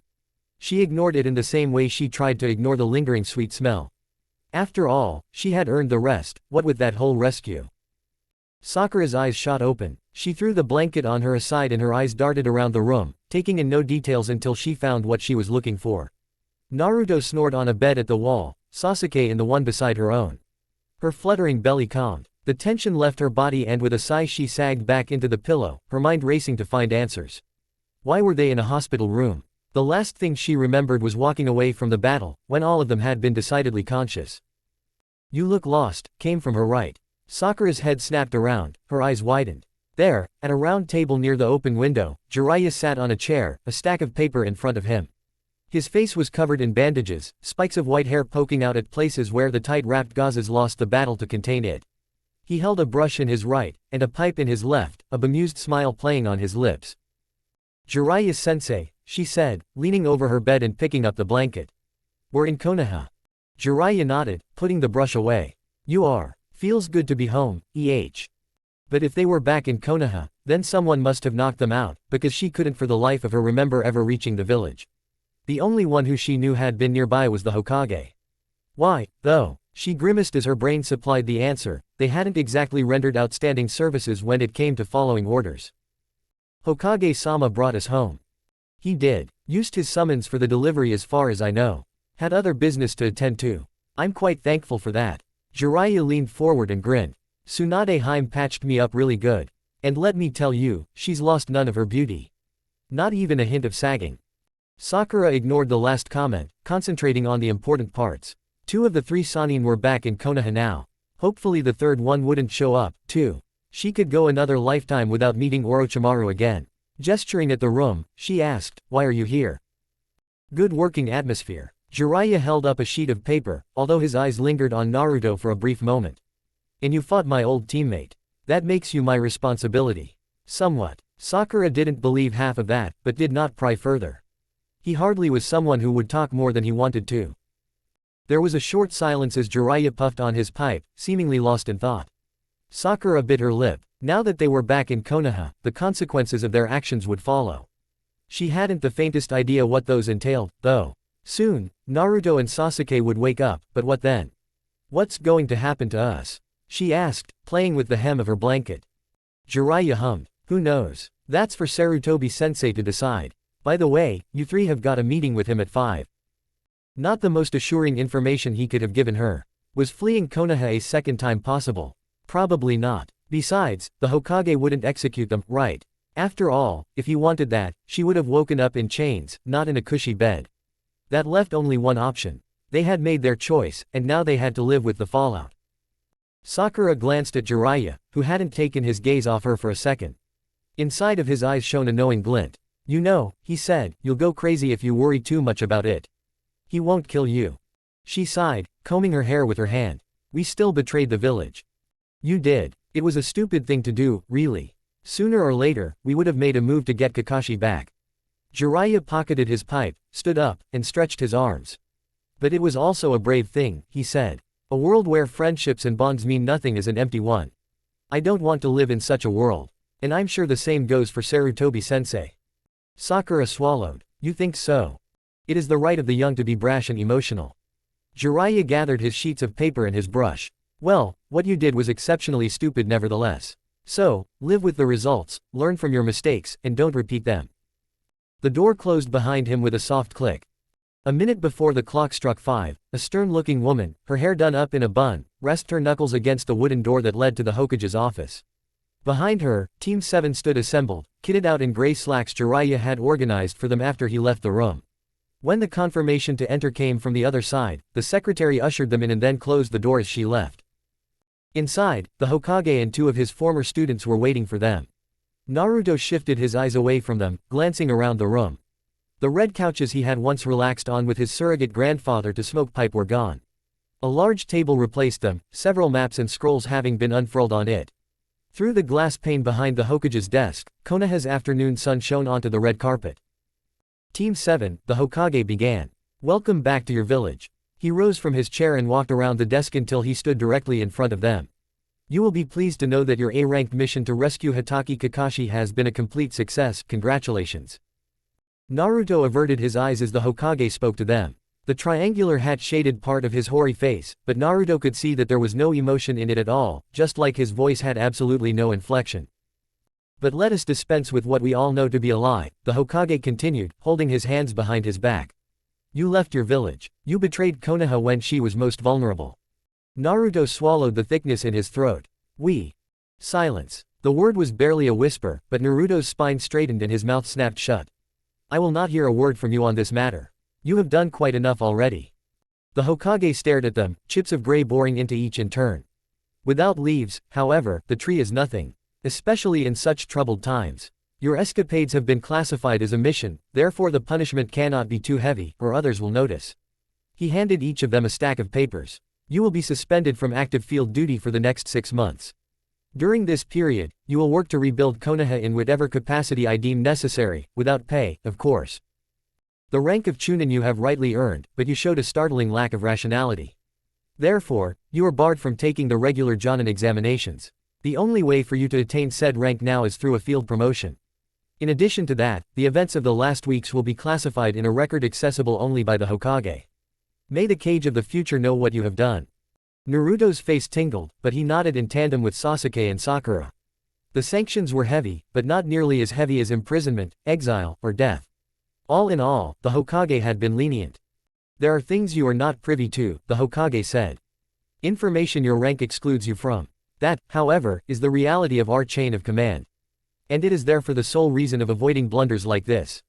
[SPEAKER 1] She ignored it in the same way she tried to ignore the lingering sweet smell. After all, she had earned the rest, what with that whole rescue. Sakura's eyes shot open. She threw the blanket on her aside and her eyes darted around the room, taking in no details until she found what she was looking for. Naruto snored on a bed at the wall, Sasuke in the one beside her own. Her fluttering belly calmed. The tension left her body and with a sigh she sagged back into the pillow, her mind racing to find answers. Why were they in a hospital room? The last thing she remembered was walking away from the battle, when all of them had been decidedly conscious. "You look lost," came from her right. Sakura's head snapped around, her eyes widened. There, at a round table near the open window, Jiraiya sat on a chair, a stack of paper in front of him. His face was covered in bandages, spikes of white hair poking out at places where the tight-wrapped gauzes lost the battle to contain it. He held a brush in his right, and a pipe in his left, a bemused smile playing on his lips. "Jiraiya-sensei," she said, leaning over her bed and picking up the blanket. "We're in Konoha." Jiraiya nodded, putting the brush away. "You are. Feels good to be home, But if they were back in Konoha, then someone must have knocked them out, because she couldn't for the life of her remember ever reaching the village. The only one who she knew had been nearby was the Hokage. Why, though? She grimaced as her brain supplied the answer. They hadn't exactly rendered outstanding services when it came to following orders. "Hokage-sama brought us home." "He did. Used his summons for the delivery as far as I know. Had other business to attend to. I'm quite thankful for that." Jiraiya leaned forward and grinned. "Tsunade Hime patched me up really good. And let me tell you, she's lost none of her beauty. Not even a hint of sagging." Sakura ignored the last comment, concentrating on the important parts. 2 of the 3 Sannin were back in Konoha now. Hopefully the third one wouldn't show up, too. She could go another lifetime without meeting Orochimaru again. Gesturing at the room, she asked, "Why are you here?" "Good working atmosphere." Jiraiya held up a sheet of paper, although his eyes lingered on Naruto for a brief moment. "And you fought my old teammate. That makes you my responsibility." "Somewhat." Sakura didn't believe half of that, but did not pry further. He hardly was someone who would talk more than he wanted to. There was a short silence as Jiraiya puffed on his pipe, seemingly lost in thought. Sakura bit her lip. Now that they were back in Konoha, the consequences of their actions would follow. She hadn't the faintest idea what those entailed, though. Soon, Naruto and Sasuke would wake up, but what then? "What's going to happen to us?" she asked, playing with the hem of her blanket. Jiraiya hummed. "Who knows? That's for Sarutobi-sensei to decide. By the way, you 3 have got a meeting with him at 5. Not the most assuring information he could have given her. Was fleeing Konoha a second time possible? Probably not. Besides, the Hokage wouldn't execute them, right? After all, if he wanted that, she would have woken up in chains, not in a cushy bed. That left only one option. They had made their choice, and now they had to live with the fallout. Sakura glanced at Jiraiya, who hadn't taken his gaze off her for a second. Inside of his eyes shone a knowing glint. You know, he said, you'll go crazy if you worry too much about it. He won't kill you. She sighed, combing her hair with her hand. We still betrayed the village. You did. It was a stupid thing to do, really. Sooner or later, we would have made a move to get Kakashi back. Jiraiya pocketed his pipe, stood up, and stretched his arms. But it was also a brave thing, he said. A world where friendships and bonds mean nothing is an empty one. I don't want to live in such a world. And I'm sure the same goes for Sarutobi-sensei. Sakura swallowed. You think so? It is the right of the young to be brash and emotional. Jiraiya gathered his sheets of paper and his brush. Well, what you did was exceptionally stupid nevertheless. So, live with the results, learn from your mistakes, and don't repeat them. The door closed behind him with a soft click. A minute before the clock struck 5, a stern-looking woman, her hair done up in a bun, rested her knuckles against the wooden door that led to the Hokage's office. Behind her, Team 7 stood assembled, kitted out in gray slacks Jiraiya had organized for them after he left the room. When the confirmation to enter came from the other side, the secretary ushered them in and then closed the door as she left. Inside, the Hokage and 2 of his former students were waiting for them. Naruto shifted his eyes away from them, glancing around the room. The red couches he had once relaxed on with his surrogate grandfather to smoke pipe were gone. A large table replaced them, several maps and scrolls having been unfurled on it. Through the glass pane behind the Hokage's desk, Konoha's afternoon sun shone onto the red carpet. Team 7, the Hokage began. Welcome back to your village. He rose from his chair and walked around the desk until he stood directly in front of them. You will be pleased to know that your A-ranked mission to rescue Hatake Kakashi has been a complete success, congratulations. Naruto averted his eyes as the Hokage spoke to them. The triangular hat shaded part of his hoary face, but Naruto could see that there was no emotion in it at all, just like his voice had absolutely no inflection. But let us dispense with what we all know to be a lie, the Hokage continued, holding his hands behind his back. You left your village. You betrayed Konoha when she was most vulnerable. Naruto swallowed the thickness in his throat. Silence. The word was barely a whisper, but Naruto's spine straightened and his mouth snapped shut. I will not hear a word from you on this matter. You have done quite enough already. The Hokage stared at them, chips of gray boring into each in turn. Without leaves, however, the tree is nothing. Especially in such troubled times. Your escapades have been classified as a mission, therefore the punishment cannot be too heavy, or others will notice. He handed each of them a stack of papers. You will be suspended from active field duty for the next 6 months. During this period, you will work to rebuild Konoha in whatever capacity I deem necessary, without pay, of course. The rank of Chunin you have rightly earned, but you showed a startling lack of rationality. Therefore, you are barred from taking the regular Jonin examinations. The only way for you to attain said rank now is through a field promotion. In addition to that, the events of the last weeks will be classified in a record accessible only by the Hokage. May the Cage of the Future know what you have done. Naruto's face tingled, but he nodded in tandem with Sasuke and Sakura. The sanctions were heavy, but not nearly as heavy as imprisonment, exile, or death. All in all, the Hokage had been lenient. There are things you are not privy to, the Hokage said. Information your rank excludes you from. That, however, is the reality of our chain of command. And it is there for the sole reason of avoiding blunders like this.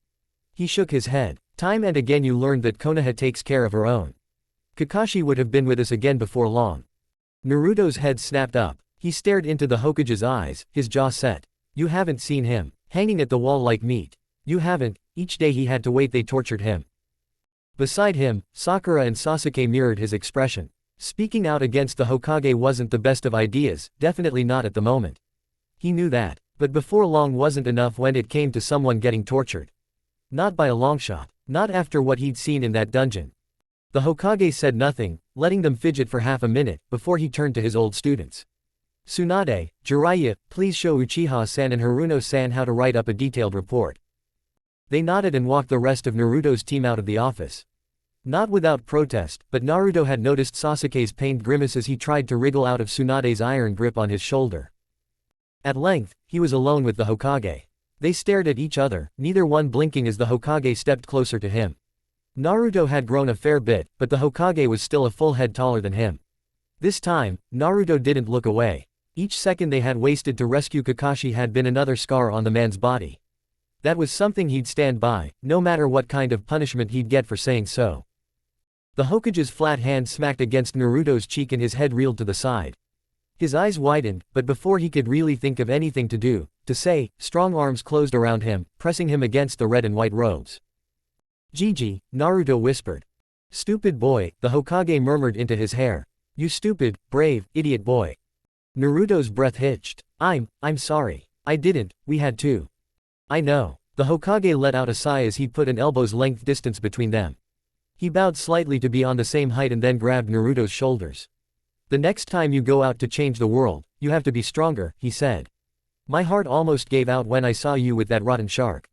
[SPEAKER 1] He shook his head. Time and again you learned that Konoha takes care of her own. Kakashi would have been with us again before long. Naruto's head snapped up. He stared into the Hokage's eyes, his jaw set. You haven't seen him, hanging at the wall like meat. You haven't, each day he had to wait they tortured him. Beside him, Sakura and Sasuke mirrored his expression. Speaking out against the Hokage wasn't the best of ideas, definitely not at the moment. He knew that, but before long wasn't enough when it came to someone getting tortured. Not by a long shot, not after what he'd seen in that dungeon. The Hokage said nothing, letting them fidget for half a minute, before he turned to his old students. Tsunade, Jiraiya, please show Uchiha-san and Haruno-san how to write up a detailed report. They nodded and walked the rest of Naruto's team out of the office. Not without protest, but Naruto had noticed Sasuke's pained grimace as he tried to wriggle out of Tsunade's iron grip on his shoulder. At length, he was alone with the Hokage. They stared at each other, neither one blinking as the Hokage stepped closer to him. Naruto had grown a fair bit, but the Hokage was still a full head taller than him. This time, Naruto didn't look away. Each second they had wasted to rescue Kakashi had been another scar on the man's body. That was something he'd stand by, no matter what kind of punishment he'd get for saying so. The Hokage's flat hand smacked against Naruto's cheek and his head reeled to the side. His eyes widened, but before he could really think of anything to say, strong arms closed around him, pressing him against the red and white robes. "Gigi," Naruto whispered. "Stupid boy," the Hokage murmured into his hair. "You stupid, brave, idiot boy." Naruto's breath hitched. I'm sorry. I didn't, we had to." "I know." The Hokage let out a sigh as he put an elbow's length distance between them. He bowed slightly to be on the same height and then grabbed Naruto's shoulders. "The next time you go out to change the world, you have to be stronger," he said. "My heart almost gave out when I saw you with that rotten shark."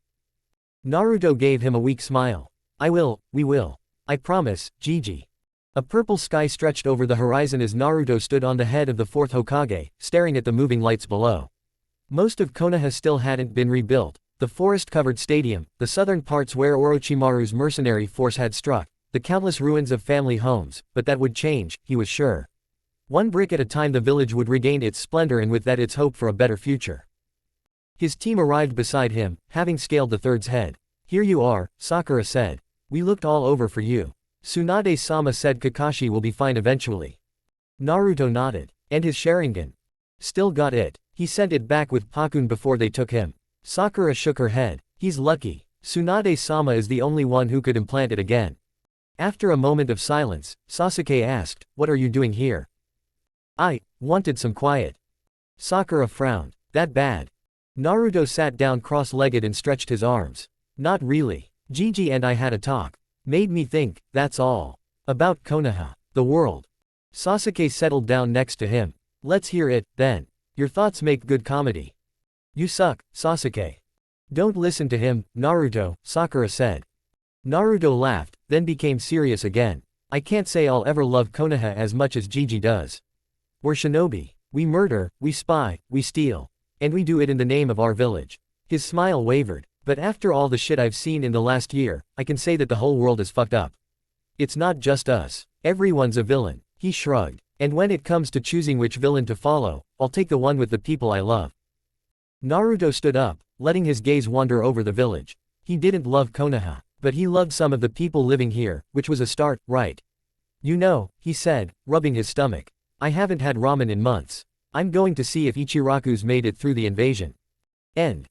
[SPEAKER 1] Naruto gave him a weak smile. We will. I promise, Gigi." A purple sky stretched over the horizon as Naruto stood on the head of the fourth Hokage, staring at the moving lights below. Most of Konoha still hadn't been rebuilt. The forest-covered stadium, the southern parts where Orochimaru's mercenary force had struck, the countless ruins of family homes, but that would change, he was sure. One brick at a time the village would regain its splendor and with that its hope for a better future. His team arrived beside him, having scaled the third's head. "Here you are," Sakura said. "We looked all over for you." Tsunade-sama said Kakashi will be fine eventually. Naruto nodded. "And his Sharingan?" "Still got it. He sent it back with Pakun before they took him." Sakura shook her head. "He's lucky. Tsunade-sama is the only one who could implant it again." After a moment of silence, Sasuke asked, "What are you doing here?" "I wanted some quiet." Sakura frowned. "That bad?" Naruto sat down cross-legged and stretched his arms. "Not really. Gigi and I had a talk. Made me think, that's all. About Konoha. The world." Sasuke settled down next to him. "Let's hear it, then. Your thoughts make good comedy." "You suck, Sasuke." "Don't listen to him, Naruto," Sakura said. Naruto laughed, then became serious again. "I can't say I'll ever love Konoha as much as Gigi does. We're shinobi. We murder, we spy, we steal. And we do it in the name of our village." His smile wavered. "But after all the shit I've seen in the last year, I can say that the whole world is fucked up. It's not just us. Everyone's a villain." He shrugged. "And when it comes to choosing which villain to follow, I'll take the one with the people I love." Naruto stood up, letting his gaze wander over the village. He didn't love Konoha, but he loved some of the people living here, which was a start, right? "You know," he said, rubbing his stomach. "I haven't had ramen in months. I'm going to see if Ichiraku's made it through the invasion." End.